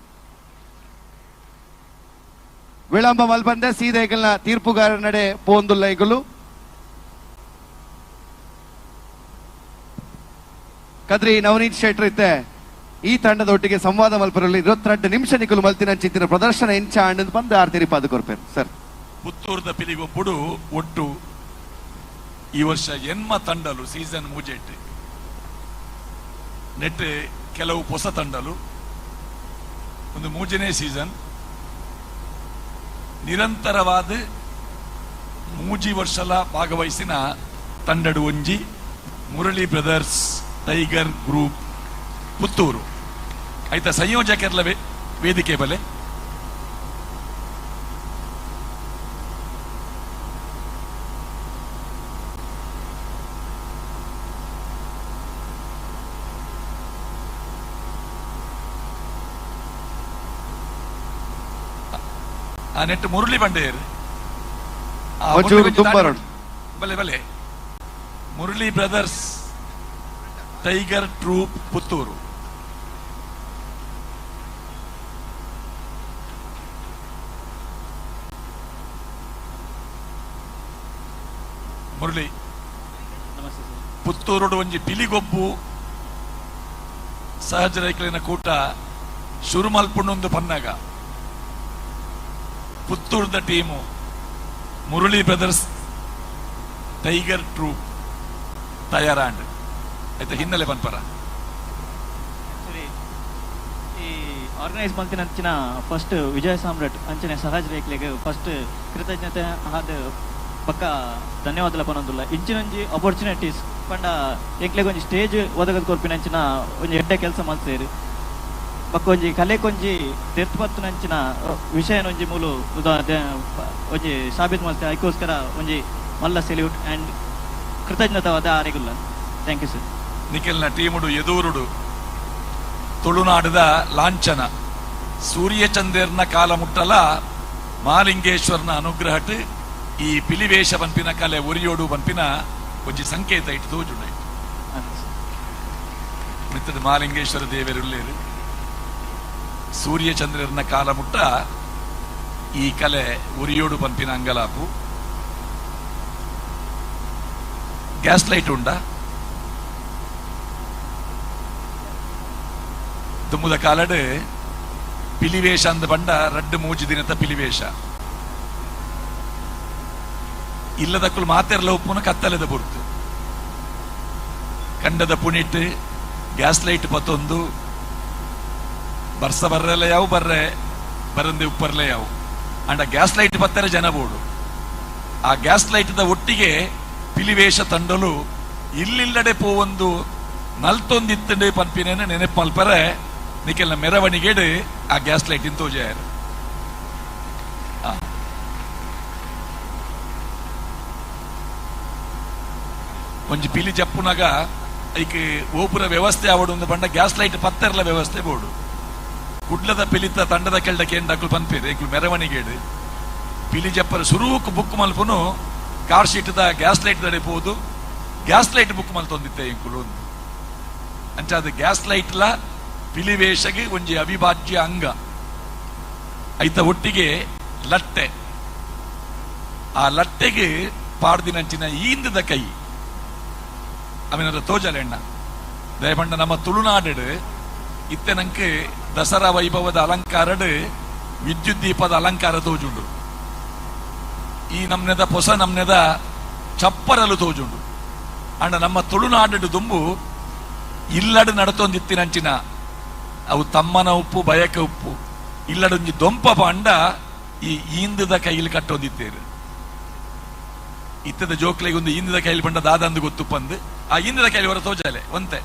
ವಿಳಂಬ ಮಲ್ಪಂದೆ ಸೀದಾ ಈಗಲ್ನ ತೀರ್ಪುಗಾರರ ನಡೆ ಪೋಂದುಲ್ಲ ಈಗಲು ಕದ್ರಿ ನವನೀತ್ ಶೆಟ್ರ್ ಇತ್ತೆ ಈ ತಂಡದೊಟ್ಟಿಗೆ ಸಂವಾದ ಮಲ್ಪರಲ್ಲಿ 22 ನಿಮಿಷ ನಿಕಲು ಮಲ್ತಿನ ಚಿತ್ತಿನ ಪ್ರದರ್ಶನ ಎಂಚ ಆಂಡ್ ಬಂದು ಆರ್ತಿರಿ ಪಾದ ಕೊರ್ಪೇರು ಸರ್. ಪುತ್ತೂರದ ಪಿಲಿಗೊಬ್ಬುಡು ಒಟ್ಟು ಈ ವರ್ಷ ಎನ್ಮ ತಂಡಲು ಸೀಸನ್ ಮೂಜೆಟ್ ನೆಟ್ ಕೆಲವು ಹೊಸ ತಂಡಲು ಒಂದು ಮೂಜನೇ ಸೀಸನ್ ನಿರಂತರವಾದ ಮೂಜಿ ವರ್ಷಲ ಭಾಗವಹಿಸಿನ ತಂಡಡು ಒಂಜಿ Murali brothers tiger group Puttur ಐತ ಸಂಯೋಜಕರ್ಲ ವೇದಿಕೆ ಬಲೆ ಆ ನೆಟ್ ಮುರಳಿ ಬಂಡೇರ್ ಬಲೆ ಬಲೆ Murali brothers tiger troupe Puttur Murali ಪುತ್ತೂರುಡು ಒಂಜಿ ಪಿಲಿಗೊಬ್ಬು ಸಹಜ ರೈಕಲಿನ ಕೂಟ ಶುರು ಮಲ್ಪುಂಡು ಪನ್ನಗ ಪುತ್ತೂರ್ದ team Murali brothers tiger troop ತಯಾರಾಂಡ್ ಆಯ್ತಾ ಹಿನ್ನೆಲೆ ಪನ್ಪರ ಈ ಆರ್ಗನೈಸ್ ಮಲ್ತಿನ ಅಂಚಿನ ಫಸ್ಟ್ ವಿಜಯ ಸಾಮ್ರಾಟ್ ಅಂಚನೆ ಸಹಜ ರೇಖಲೆಗೆ ಫಸ್ಟ್ ಕೃತಜ್ಞತೆ ಆದ ಪಕ್ಕ ಧನ್ಯವಾದಲ ಪನೊಂದುಲ್ಲ ಇಂಚಿನೊಂಜಿ ಅಪರ್ಚುನಿಟೀಸ್ ಪಂಡ ಎಂಕ್ಲೆಗೆ ಒಂಜಿ ಸ್ಟೇಜ್ ಒದಗದ ಕೊರ್ಪಿನಂಚಿನ ಒಂಜಿ ಎಡ್ಡೆ ಕೆಲಸ ಮಲ್ತೇರು ಪಕ್ಕ ಒಂಜಿ ಕಲೆಕೊಂಜಿ ತೆರ್ತುಪತ್ತುನಂಚಿನ ವಿಷಯನೊಂಜಿ ಮೂಲು ಒಂಜಿ ಸಾಬೀತು ಮಲ್ತೆ ಅದಕ್ಕೋಸ್ಕರ ಒಂಜಿ ಮಲ್ಲ ಸೆಲ್ಯೂಟ್ ಅಂಡ್ ಕೃತಜ್ಞತಾವಾದ ಆರೆಗುಲ್ಲ ಥ್ಯಾಂಕ್ ಯು ಸರ್. ನಿಖಿಲ್ನ ಟೀಮುಡು ಎದೂರುಡು ತುಳುನಾಡದ ಲಾಂಛನ ಸೂರ್ಯಚಂದ್ರನ ಕಾಲ ಮುಟ್ಟಲ ಮಹಾಲಿಂಗೇಶ್ವರನ ಅನುಗ್ರಹಟ್ ಈ ಪಿಲಿವೇಷ ಪನ್ಪಿನ ಕಲೆ ಒರಿಯೋಡು ಪನ್ಪಿನ ಒಂಜಿ ಸಂಕೇತ ಇಟ್ಟು ತೋಜುಂಡು ಮಿತ್ತದ ಮಹಾಲಿಂಗೇಶ್ವರ ದೇವರುಳ್ಳೇರು ಸೂರ್ಯಚಂದ್ರನ ಕಾಲ ಮುಟ್ಟ ಈ ಕಲೆ ಒರಿಯೋಡು ಪನ್ಪಿನ ಅಂಗಲಾಪು ಗ್ಯಾಸ್ ಲೈಟ್ ಉಂಡ ದುಮ್ಮುದ ಕಾಲಡ್ ಪಿಲಿವೇಷ ಅಂದ ಪಂಡ 2-3 ದಿನದ ಪಿಲಿವೇಷ ಇಲ್ಲದಕ್ಕೂ ಮಾತೆರ್ಲ ಉಪ್ಪುನ ಕತ್ತಲೆದ ಬುರ್ತು ಕಂಡದ ಪುಣಿಟ್ ಗ್ಯಾಸ್ ಲೈಟ್ ಪತ್ತೊಂದು ಬರ್ಸ ಬರ್ರೆಲ್ಲ ಯಾವ ಬರ್ರೆ ಬರಂದೆ ಉಪ್ಪರ್ಲೆ ಯಾವ ಅಂಡ ಗ್ಯಾಸ್ ಲೈಟ್ ಪತ್ತರ ಜನ ಬೋಡು ಆ ಗ್ಯಾಸ್ ಲೈಟ್ ದ ಒಟ್ಟಿಗೆ ಪಿಲಿವೇಷ ತಂಡಲು ಇಲ್ಲಿಲ್ಲಡೆ ಪೋವೊಂದು ನಲ್ತೊಂದಿತ್ತಂಡೆ ಪನ್ಪಿನೇನ ನೆನಪು ಮಲ್ಪರೆ ನಿಖಿಲ್ನ ಮೆರವಣಿಗೆಡು ಆ ಗ್ಯಾಸ್ ಲೈಟ್ ಇನ್ ತೋಜಾರ ಒಂಜಿ ಪಿಲಿ ಜಪ್ಪುನಾಗ ಐಕ್ ಓಪುರ ವ್ಯವಸ್ಥೆ ಆವಡು ಪಂಡ ಗ್ಯಾಸ್ ಲೈಟ್ ಪತ್ತೆರ್ಲ ವ್ಯವಸ್ಥೆ ಬೋಡು ಕುಡ್ಲದ ಪಿಲಿತ ತಂಡದ ಕೆಳಕ್ಕೆ ಎಂಡಕ್ಕೂ ಪನ್ಪೇರು ಎಂಕ್ಲು ಮೆರವಣಿಗೆಡು ಪಿಲಿ ಜಪ್ಪರ ಶುರುವುಕ್ ಬುಕ್ ಮಲ್ಪುನು ಕಾರ್ ಶೀಟ್ದ ಗ್ಯಾಸ್ ಲೈಟ್ ದಡೆ ಪೋದು ಗ್ಯಾಸ್ ಲೈಟ್ ಬುಕ್ ಮಲ್ತೊಂದಿತ್ತೆ ಎಂಕುಲು ಒಂದು ಅಂಚಾದ ಗ್ಯಾಸ್ ಲೈಟ್ಲ ಪಿಲಿವೇಷಗೆ ಒಂಜಿ ಅವಿಭಾಜ್ಯ ಅಂಗ ಐತ ಒಟ್ಟಿಗೆ ಲಟ್ಟೆ ಆ ಲಟ್ಟೆಗೆ ಪಾಡ್ದಿನಂಚಿನ ಈಂದದ ಕೈ ಅವನ ತೋಜಲ ಎಣ್ಣ ದಯಪಂಡ ನಮ್ಮ ತುಳುನಾಡು ಇತ್ತೆ ನಂಗೆ ದಸರಾ ವೈಭವದ ಅಲಂಕಾರಡ್ ವಿದ್ಯುತ್ ದೀಪದ ಅಲಂಕಾರ ತೋಜುಂಡು ಈ ನಮ್ನೆದ ಹೊಸ ನಮ್ನೆದ ಚಪ್ಪರಲು ತೋಜುಂಡು ಅಂಡ ನಮ್ಮ ತುಳುನಾಡು ದುಂಬು ಇಲ್ಲಡು ನಡತೊಂದಿತ್ತಿನಂಚಿನ ಅವು ತಮ್ಮನ ಉಪ್ಪು ಬಯಕ ಉಪ್ಪು ಇಲ್ಲಡೊಂಜಿ ದೊಂಪ ಪಂಡ ಈ ಈಂದದ ಕೈಲಿ ಕಟ್ಟೊಂದಿತ್ತೇರು ಇತ್ತದ ಜೋಕ್ಲೆಗೆ ಒಂದು ಈಂದದ ಕೈಲಿ ಪಂಡ ದಾದಂದು ಗೊತ್ತು ಪಂದು ಆ ಈಂದದ ಕೈಲಿ ಹೊರ ತೋಜಲೆ ಒಂತೆ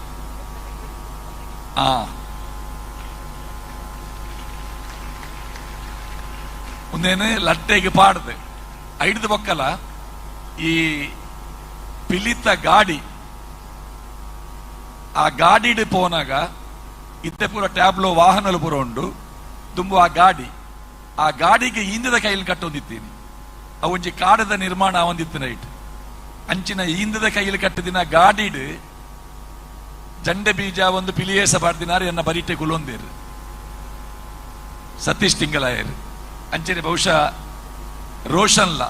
ಒಂದೇನು ಲಟ್ಟೆಗೆ ಪಾಡ್ದೆ ಐಡ್ದು ಬೊಕ್ಕಲ ಈ ಪಿಲಿತ ಗಾಡಿ ಆ ಗಾಡಿಡ್ ಪೋನಾಗ ಇತ್ತೆ ಪೂರ ಟ್ಯಾಬ್ಲೋ ವಾಹನಲು ಪೂರ ಉಂಡು ತುಂಬು ಆ ಗಾಡಿಗೆ ಈಂದದ ಕೈಲಿ ಕಟ್ಟೊಂದಿತ್ತೀನಿ ಅವೊಂಜಿ ಕಾಡದ ನಿರ್ಮಾಣ ಆವಂದಿತ್ತು ನೈಟ್ ಅಂಚಿನ ಈಂದದ ಕೈಲಿ ಕಟ್ಟದಿನ ಗಾಡಿಡ್ ಜಂಡೆ ಬೀಜ ಒಂದು ಪಿಲಿಯೇಸ ಪಾಡ್ದಿನಾರು ಎನ್ನ ಬರೀಟೆ ಕುಲೊಂದೇರು ಸತೀಶ್ ತಿಂಗಳಾಯರು ಅಂಚನೆ ಬಹುಶಃ ರೋಷನ್ಲ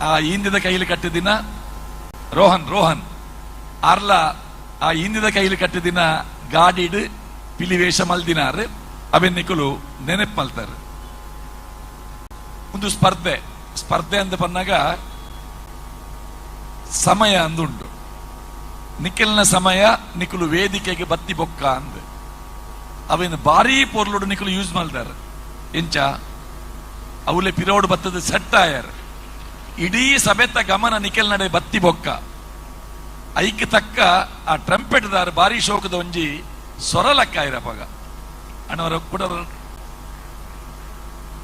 ಆ ಈಂದದ ಕೈಲಿ ಕಟ್ಟಿದಿನ ರೋಹನ್ ಆರ್ಲ ಆ ಈಂದದ ಕೈಲಿ ಕಟ್ಟಿದಿನ ಗಾಡಿಡ್ ಪಿಲಿವೇಷ ಮಲ್ದಿನಾರು ಅವೆನ್ನಿಕಲು ನೆನಪು ಮಲ್ತಾರೆ ಒಂದು ಸ್ಪರ್ಧೆ ಅಂತ ಪನ್ನಾಗ ಸಮಯ ಅಂದುಂಡು ನಿಖಿಲ್ನ ಸಮಯ ನಿಖಲು ವೇದಿಕೆಗೆ ಬತ್ತಿ ಬೊಕ್ಕ ಅಂದ ಅವೇನು ಭಾರಿ ಪೊರ್ಲುಡು ನಿಖಲು ಯೂಸ್ ಮಾಡ್ತಾರೆ ಎಂಚ ಅವಲೆ ಪಿರೋಡು ಬತ್ತದ ಸೆಟ್ ಆಯರ್ ಇಡೀ ಸಭೆತ ಗಮನ ನಿಖಿಲ್ ನಡೆ ಬತ್ತಿ ಬೊಕ್ಕ ಐಕ್ ತಕ್ಕ ಆ ಟ್ರಂಪೆಟ್ ದಾರ ಭಾರಿ ಶೋಕದ ಒಂಜಿ ಸ್ವರಲಕ್ಕ ಇರಪಗ ಅಣ್ಣವರ ಕೂಡ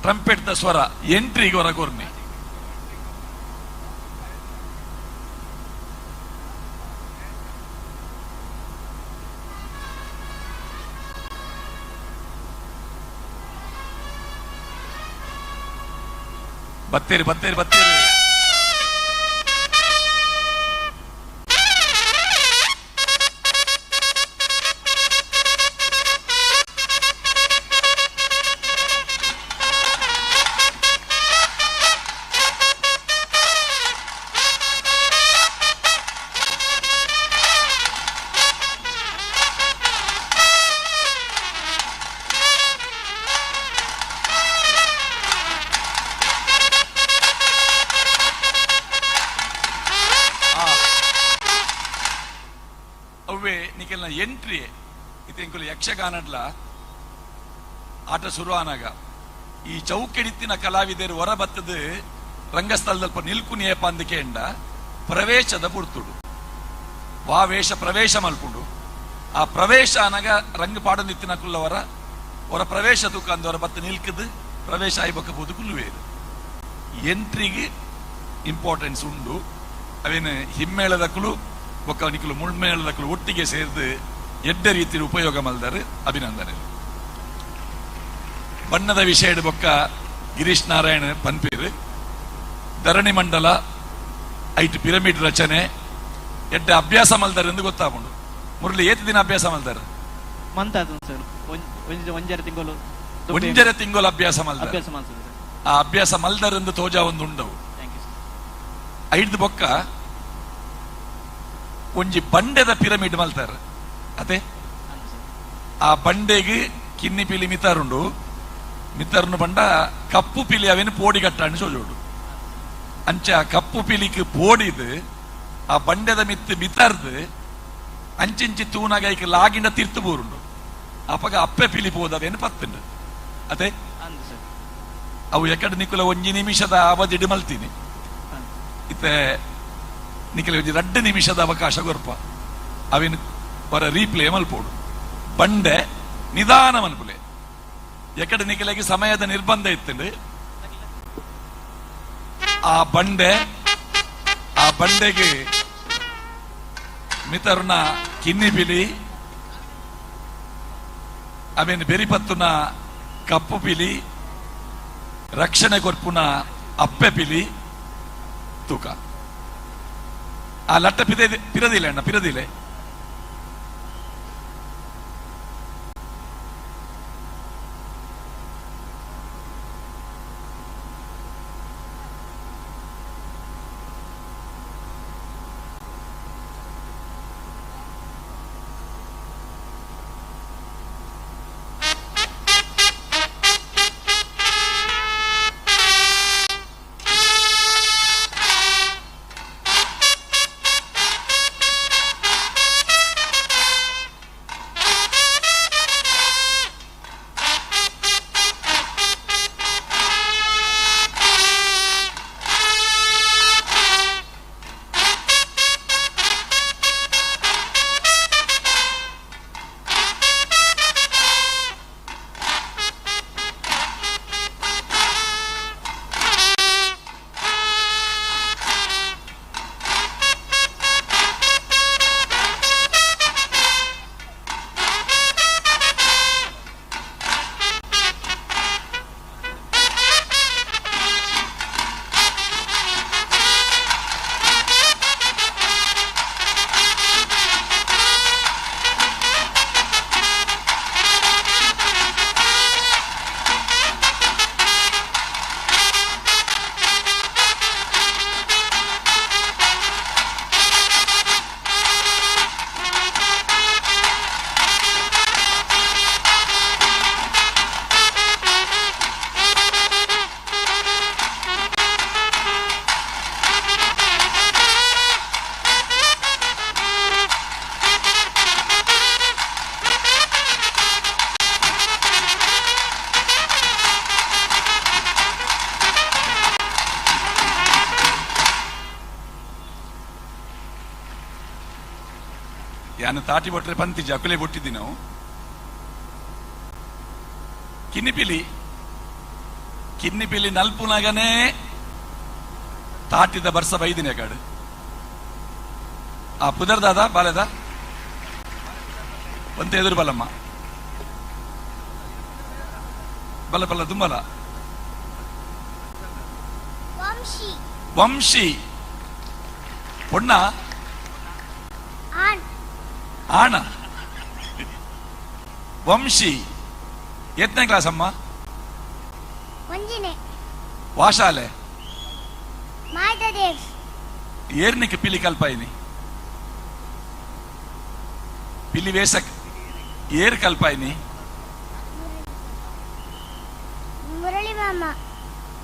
ಟ್ರಂಪೆಟ್ ದ ಸ್ವರ ಎಂಟ್ರಿಗೆ ಹೊರಗೋರ್ನಿ ಬತ್ತೇರಿ ನಿಖಿಲ್ನ ಎಂಟ್ರಿ ಇದು ಯಕ್ಷಗಾನಡ್ಲ ಆಟ ಶುರುವಾನಾಗ ಈ ಚೌಕೆಡಿತ್ತಿನ ಕಲಾವಿದರು ಹೊರ ಬತ್ತದ ರಂಗಸ್ಥಳದಲ್ಪ ನಿಲ್ಕುನಿಯಪ್ಪ ಅಂದಕ್ಕೆ ಎಂಡ ಪ್ರವೇಶದ ಬುಡ್ತುಡು ವಾವೇಶ ಪ್ರವೇಶ ಮಲ್ಪುಂಡು ಆ ಪ್ರವೇಶ ಅನಗ ರಂಗ ಪಾಡು ನಿತ್ತಿನ ಕುಲ್ಲವರ ಅವರ ಪ್ರವೇಶ ತೂಕ ಅಂದವರ ಬತ್ತ ನಿಲ್ಕದು ಪ್ರವೇಶ ಆಯ್ಬಕ್ಬಹುದು ಕುಲ್ಲುವೇರು ಎಂಟ್ರಿಗೆ ಇಂಪಾರ್ಟೆನ್ಸ್ ಉಂಡು ಅವೇನು ಹಿಮ್ಮೇಳದ ಕುಲು ಬೊಕ್ಕ ನಿಕ್ಕಲು ಮುಳ್ಮೇಳದ ಕುಲು ಒಟ್ಟಿಗೆ ಸೇರಿದು ಎಡ್ಡ ರೀತಿಯಲ್ಲಿ ಉಪಯೋಗ ಮಲ್ದಾರೆ ಅಭಿನಂದನೆ. ಬಣ್ಣದ ವಿಷಯ ಬೊಕ್ಕ ಗಿರೀಶ್ ನಾರಾಯಣ ಪನ್ಪೀರ್ ಧರಣಿ ಮಂಡಲ ಐಟ್ ಪಿರಮಿಡ್ ರಚನೆ ಎಡ್ಡ ಅಭ್ಯಾಸ ಮಲ್ದಾರೆ ಎಂದು ಗೊತ್ತಾಗೊಂಡು ಮುರಳಿ ಏತ್ ದಿನ ಅಭ್ಯಾಸ ಮಲ್ದಾರೆ ಒಂಜರ ತಿಂಗಳು ಅಭ್ಯಾಸ ಮಲ್ದಾರೆ ಆ ಅಭ್ಯಾಸ ಮಲ್ದಾರೆ ಎಂದು ತೋಜಾ ಒಂದು ಉಂಡವು ಐದು ಬೊಕ್ಕ ಒಂಜಿ ಬಂಡೆದ ಪಿರಮಿಡ್ ಮಲ್ತಾರೆ ಅದೇ ಆ ಬಂಡೆಗೆ ಕಿನ್ನಿ ಪಿಲಿ ಮಿತಾರುಂಡು ಮಿತಾರುಂಡು ಬಂಡ ಕಪ್ಪು ಪಿಲಿ ಅವೇನು ಪೋಡಿ ಕಟ್ಟಾಂಡು ಸೋಜೋಡು ಅಂಚ ಕಪ್ಪು ಪಿಲಿಕ್ ಪೋಡಿದು ಆ ಬಂಡೆದ ಮಿತಾರ್ದು ಅಂಚಿಂಚಿ ತೂನಾಗ ಈಗ ಲಾಗಿಂಡ ತಿರ್ತು ಬೋರುಂಡು ಅಪಗ ಅಪ್ಪೆ ಪಿಲಿ ಪೋದವೇನು ಪತ್ತುಂಡು ಅದೇ ಅವು ಎಕಡೆ ನಿಕ್ಕುಲ ಒಂಜಿ ನಿಮಿಷದ ಅವಧಿ ಮಲ್ತೀನಿ ಇತ್ತೆ ನಿಖಿಲ 2 ನಿಮಿಷದ ಅವಕಾಶ ಗೊರ್ಪ ಅವಿನ ಹೊರ ರೀಪ್ಲೇ ಮಲ್ಪೋಡು ಬಂಡೆ ನಿಧಾನ ಮಲ್ಪುಲೆ ಎಕಡೆ ನಿಖಿಲಾಗಿ ಸಮಯದ ನಿರ್ಬಂಧ ಇತ್ತಂಡು ಆ ಬಂಡೆಗೆ ಮಿತರುನ ಕಿನ್ನಿ ಪಿಲಿ ಅವೇನು ಬೆರಿಪತ್ತುನ ಕಪ್ಪು ಪಿಲಿ ರಕ್ಷಣೆ ಕೊರ್ಪುನ ಅಪ್ಪೆ ಪಿಲಿ ತೂಕ ಆ ಲಟ್ಟ ಪಿರದಿಲ್ಲ ಅಣ್ಣ ಪಿರದಿಲೆ ಯಾನು ತಾಟಿ ಬಟ್ರೆ ಪಂತಿ ಜಕುಲೆ ಬೊಟ್ಟಿದ್ದಿ ನಾವು ಕಿನ್ನಿಪಿಲಿ ನಲ್ಪುನಾಗನೇ ತಾಟಿದ ಬರ್ಸ ಬೈದಿನ ಕಾಡು ಆ ಪುದರ್ದಾದ ಬಾಲೆದ ಒಂತ ಎದುರು ಬಲಮ್ಮ ಬಲ ದುಂಬಲ ವಂಶಿ ಪೊಣ್ಣ ಆಣ ವಂಶಿ ಎತ್ತನೇ ಕ್ಲಾಸ್ ಅಮ್ಮ ವಾಶಾಲೆ ಏರ್ನಿಕ್ಕೆ ಪಿಲಿ ಕಲ್ಪಾಯಿನಿ ಪಿಲಿ ವೇಸಕ್ ಏರ್ ಕಲ್ಪಾಯಿನಿ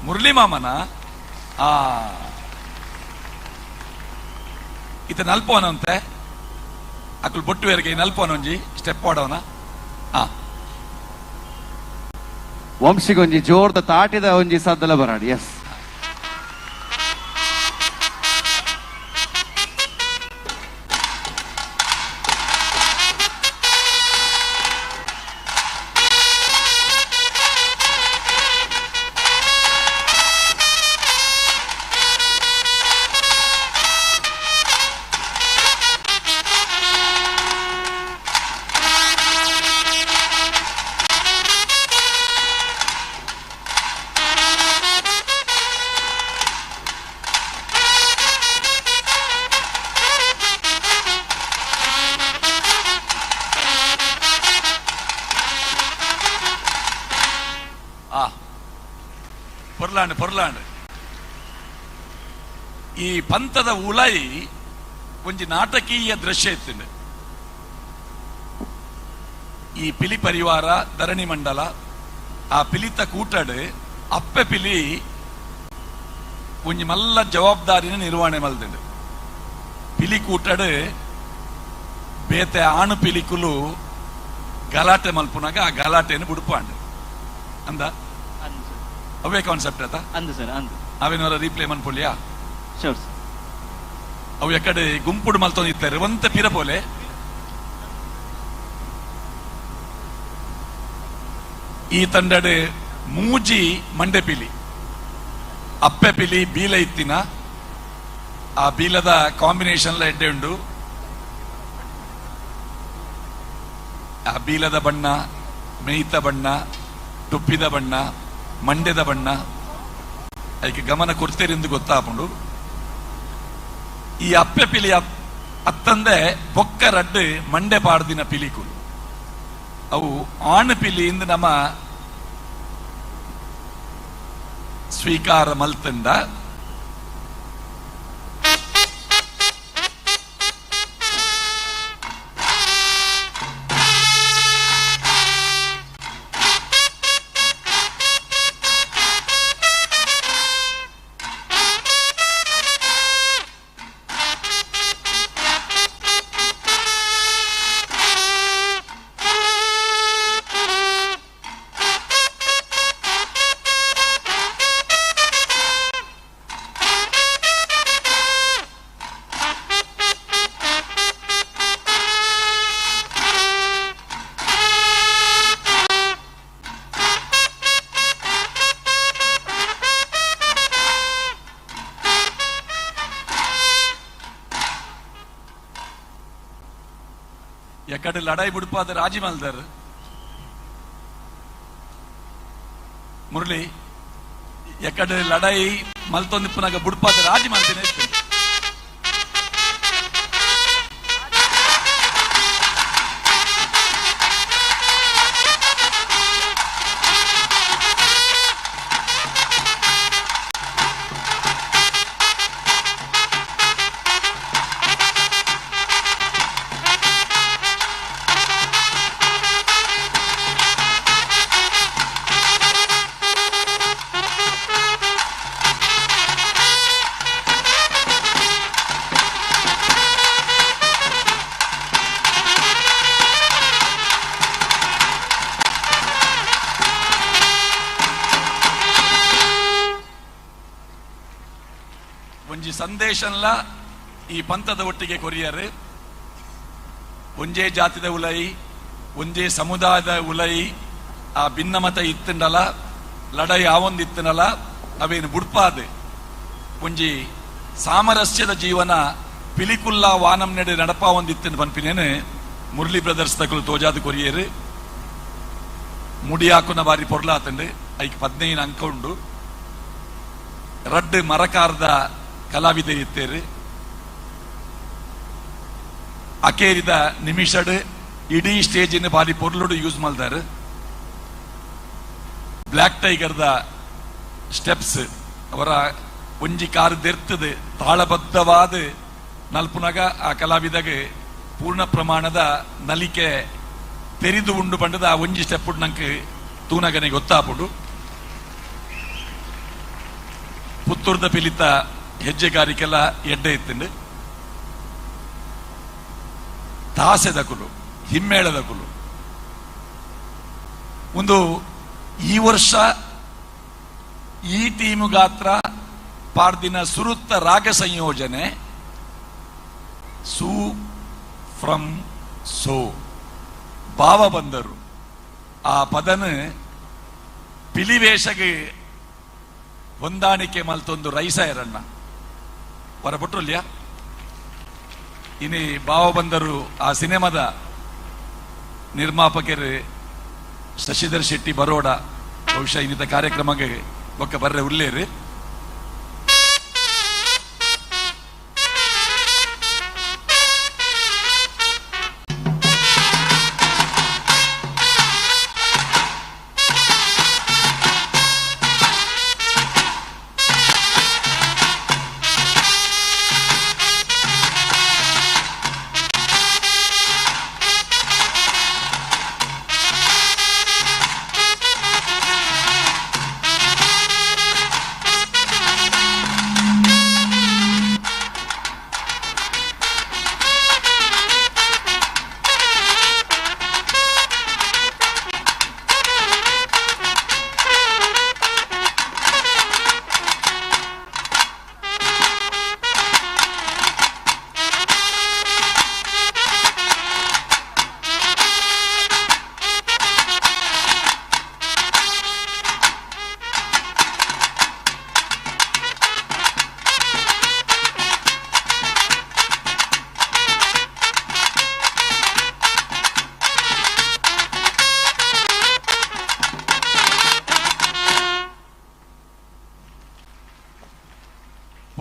ಮುರಳಿ ಮಾಮನ ಈತ ನಲ್ಪವನಂತೆ ಅಕ್ಕಳು ಬೊಟ್ಟು ಬೇರೆಗೆ ನಲ್ಪೋನ ಒಂಜಿ ಸ್ಟೆಪ್ ಆಡೋನ. ವಂಶಿಗೊಂಜಿ ಜೋರ್ದ ತಾಟಿದ ಒಂಜಿ ಸದ್ದಲ ಬರಾಡಿ. ಎಸ್, ಪೊರ್ಲಾಂಡ್ ಈ ಪಂಥದ ಉಲೈ ಒಂಜಿ ನಾಟಕೀಯ ದೃಶ್ಯ ಇತ್ತಿಂಡು. ಈ ಪಿಲಿ ಪರಿವಾರ ಧರಣಿ ಮಂಡಲ ಆ ಪಿಲಿತ ಕೂಟಡ್ ಅಪ್ಪೆ ಪಿಲಿ ಒಂಜಿ ಮಲ್ಲ ಜವಾಬ್ದಾರಿನ ನಿರ್ವಹಣೆ ಮಲ್ದಿಂಡು. ಪಿಲಿ ಕೂಟಡ್ ಬೇತೆ ಆಣು ಪಿಲಿಕುಲು ಗಲಾಟೆ ಮಲ್ಪುನಾಗ ಆ ಗಲಾಟೆಯನ್ನು ಬುಡುಪಾಂಡು ಅಂದ ಅವೇ ಕಾನ್ಸೆಪ್ಟ್ ಆತ ಅಂದು ಸರ್ ಅಂದು ಅವೇನವರ ರೀಪ್ಲೇ ಮನ್ಪೊಳ್ಳಿಯಾ? Sure sir. ಅವು ಎಕಡೆ ಗುಂಪುಡು ಮಲ್ತೊಂದಿತ್ತಾರೆ ಒಂತ ಪಿರಪೋಲೆ ಈ ತಂಡಡೆ ಮೂಜಿ ಮಂಡೆ ಪಿಲಿ ಅಪ್ಪೆ ಪಿಲಿ ಬೀಲ ಇತ್ತಿನ ಆ ಬೀಲದ ಕಾಂಬಿನೇಷನ್ ಎಡ್ಡೆ ಉಂಡು. ಆ ಬೀಲದ ಬಣ್ಣ, ಮೇಯ್ತ ಬಣ್ಣ, ತುಪ್ಪಿದ ಬಣ್ಣ, ಮಂಡ್ಯದ ಬಣ್ಣ ಅದಕ್ಕೆ ಗಮನ ಕೊಡ್ತೇರೆಂದು ಗೊತ್ತಾಪುಂಡು. ಈ ಅಪ್ಪೆ ಪಿಲಿ ಅತ್ತಂದೆ ಬೊಕ್ಕ ರಡ್ಡು ಮಂಡೆ ಪಾಡ್ದಿನ ಪಿಲಿಕುಲು ಅವು ಆಣ್ ಪಿಲಿ ಇಂದು ನಮ್ಮ ಸ್ವೀಕಾರ ಮಲ್ತಂಡ ಎಕಡೆ ಲಡಾಯಿ ಬಿಡುಪಾದ ರಾಜಿ ಮಲ್ದರ್ ಮುರಳಿ ಎಕಡೆ ಲಡಾಯಿ ಮಲ್ತೊಂದಿಪ್ಪನಾಗ ಬುಡ್ಪಾದ ರಾಜಿ ಮಲ್ತೇನೆ. ಒಂಜಿ ಸಂದೇಶನ್ಲ ಈ ಪಂಥದ ಒಟ್ಟಿಗೆ ಕೊರಿಯರು ಒಂಜೇ ಜಾತಿದ ಉಲೈ ಒಂಜೇ ಸಮುದಾಯದ ಉಲೈ ಆ ಭಿನ್ನಮತ ಇತ್ತಂಡಲ ಲಡಾಯಿ ಆವೊಂದು ಇತ್ತನಲ ಅವೇನು ಬುಡ್ಪಾದ್ ಒಂಜಿ ಸಾಮರಸ್ಯದ ಜೀವನ ಪಿಲಿಕುಲ್ಲ ವಾನಂ ನಡೆ ನಡಪ ಒಂದಿತ್ತನ್ನು ಪನ್ಪಿನೇನು ಮುರಳಿ ಬ್ರದರ್ಸ್ ತಕಲು ತೋಜಾದ ಕೊರಿಯರು ಮುಡಿ ಹಾಕುನ ಬಾರಿ ಪೊರ್ಲಾತಂಡು ಐಕ್ 15 ಅಂಕ ಉಂಡು. ರಡ್ ಮರಕಾರದ ಕಲಾವಿದ ಇತ್ತೇರು ಅಕೇರಿದ ನಿಮಿಷಡ್ ಇಡೀ ಸ್ಟೇಜಿನ ಬಾರಿ ಪೊರ್ಲುಡು ಯೂಸ್ ಮಲ್ದಾರ. ಬ್ಲಾಕ್ ಟೈಗರ್ದ ಸ್ಟೆಪ್ಸ್ ಅವರ ಒಂಜಿ ಕಾರು ದೆರ್ತದ ತಾಳಬದ್ಧವಾದ ನಲ್ಪುನಗ ಆ ಕಲಾವಿದಗೆ ಪೂರ್ಣ ಪ್ರಮಾಣದ ನಲಿಕೆ ತೆರಿದು ಉಂಡು ಬಂಡದ ಆ ಒಂಜಿ ಸ್ಟೆಪ್ ನಂಗೆ ತೂನಗನೆ ಗೊತ್ತಾಪುಡು. ಪುತ್ತೂರ್ದ ಪಿಲಿತ ಹೆಜ್ಜೆಗಾರಿಕೆಲ್ಲ ಎಡ್ಡೆ ಇತ್ತಂಡು ತಾಸೆದ ಕುಲು ಹಿಮ್ಮೇಳದ ಕುಲು ಒಂದು ಈ ವರ್ಷ ಈ ಟೀಮು ಗಾತ್ರ ಪಾರ್ದಿನ ಸುರುತ್ತ ರಾಗ ಸಂಯೋಜನೆ ಸೂ ಫ್ರಮ್ ಸೋ ಭಾವ ಬಂದರು ಆ ಪದನ ಪಿಲಿವೇಷಗೆ ಹೊಂದಾಣಿಕೆ ಮಲ್ತೊಂದು ರೈಸ ಎರಣ್ಣ ಹೊರಬಿಟ್ರಲ್ಯ ಇನಿ ಭಾವ ಬಂದರು ಆ ಸಿನಿಮಾದ ನಿರ್ಮಾಪಕರು ಶಶಿಧರ್ ಶೆಟ್ಟಿ ಬರೋಡ ಬಹುಶಃ ಇನ್ನಿತ ಕಾರ್ಯಕ್ರಮಕ್ಕೆ ಒಕ್ಕ ಬರ್ರೆ ಉಳ್ಳೇರಿ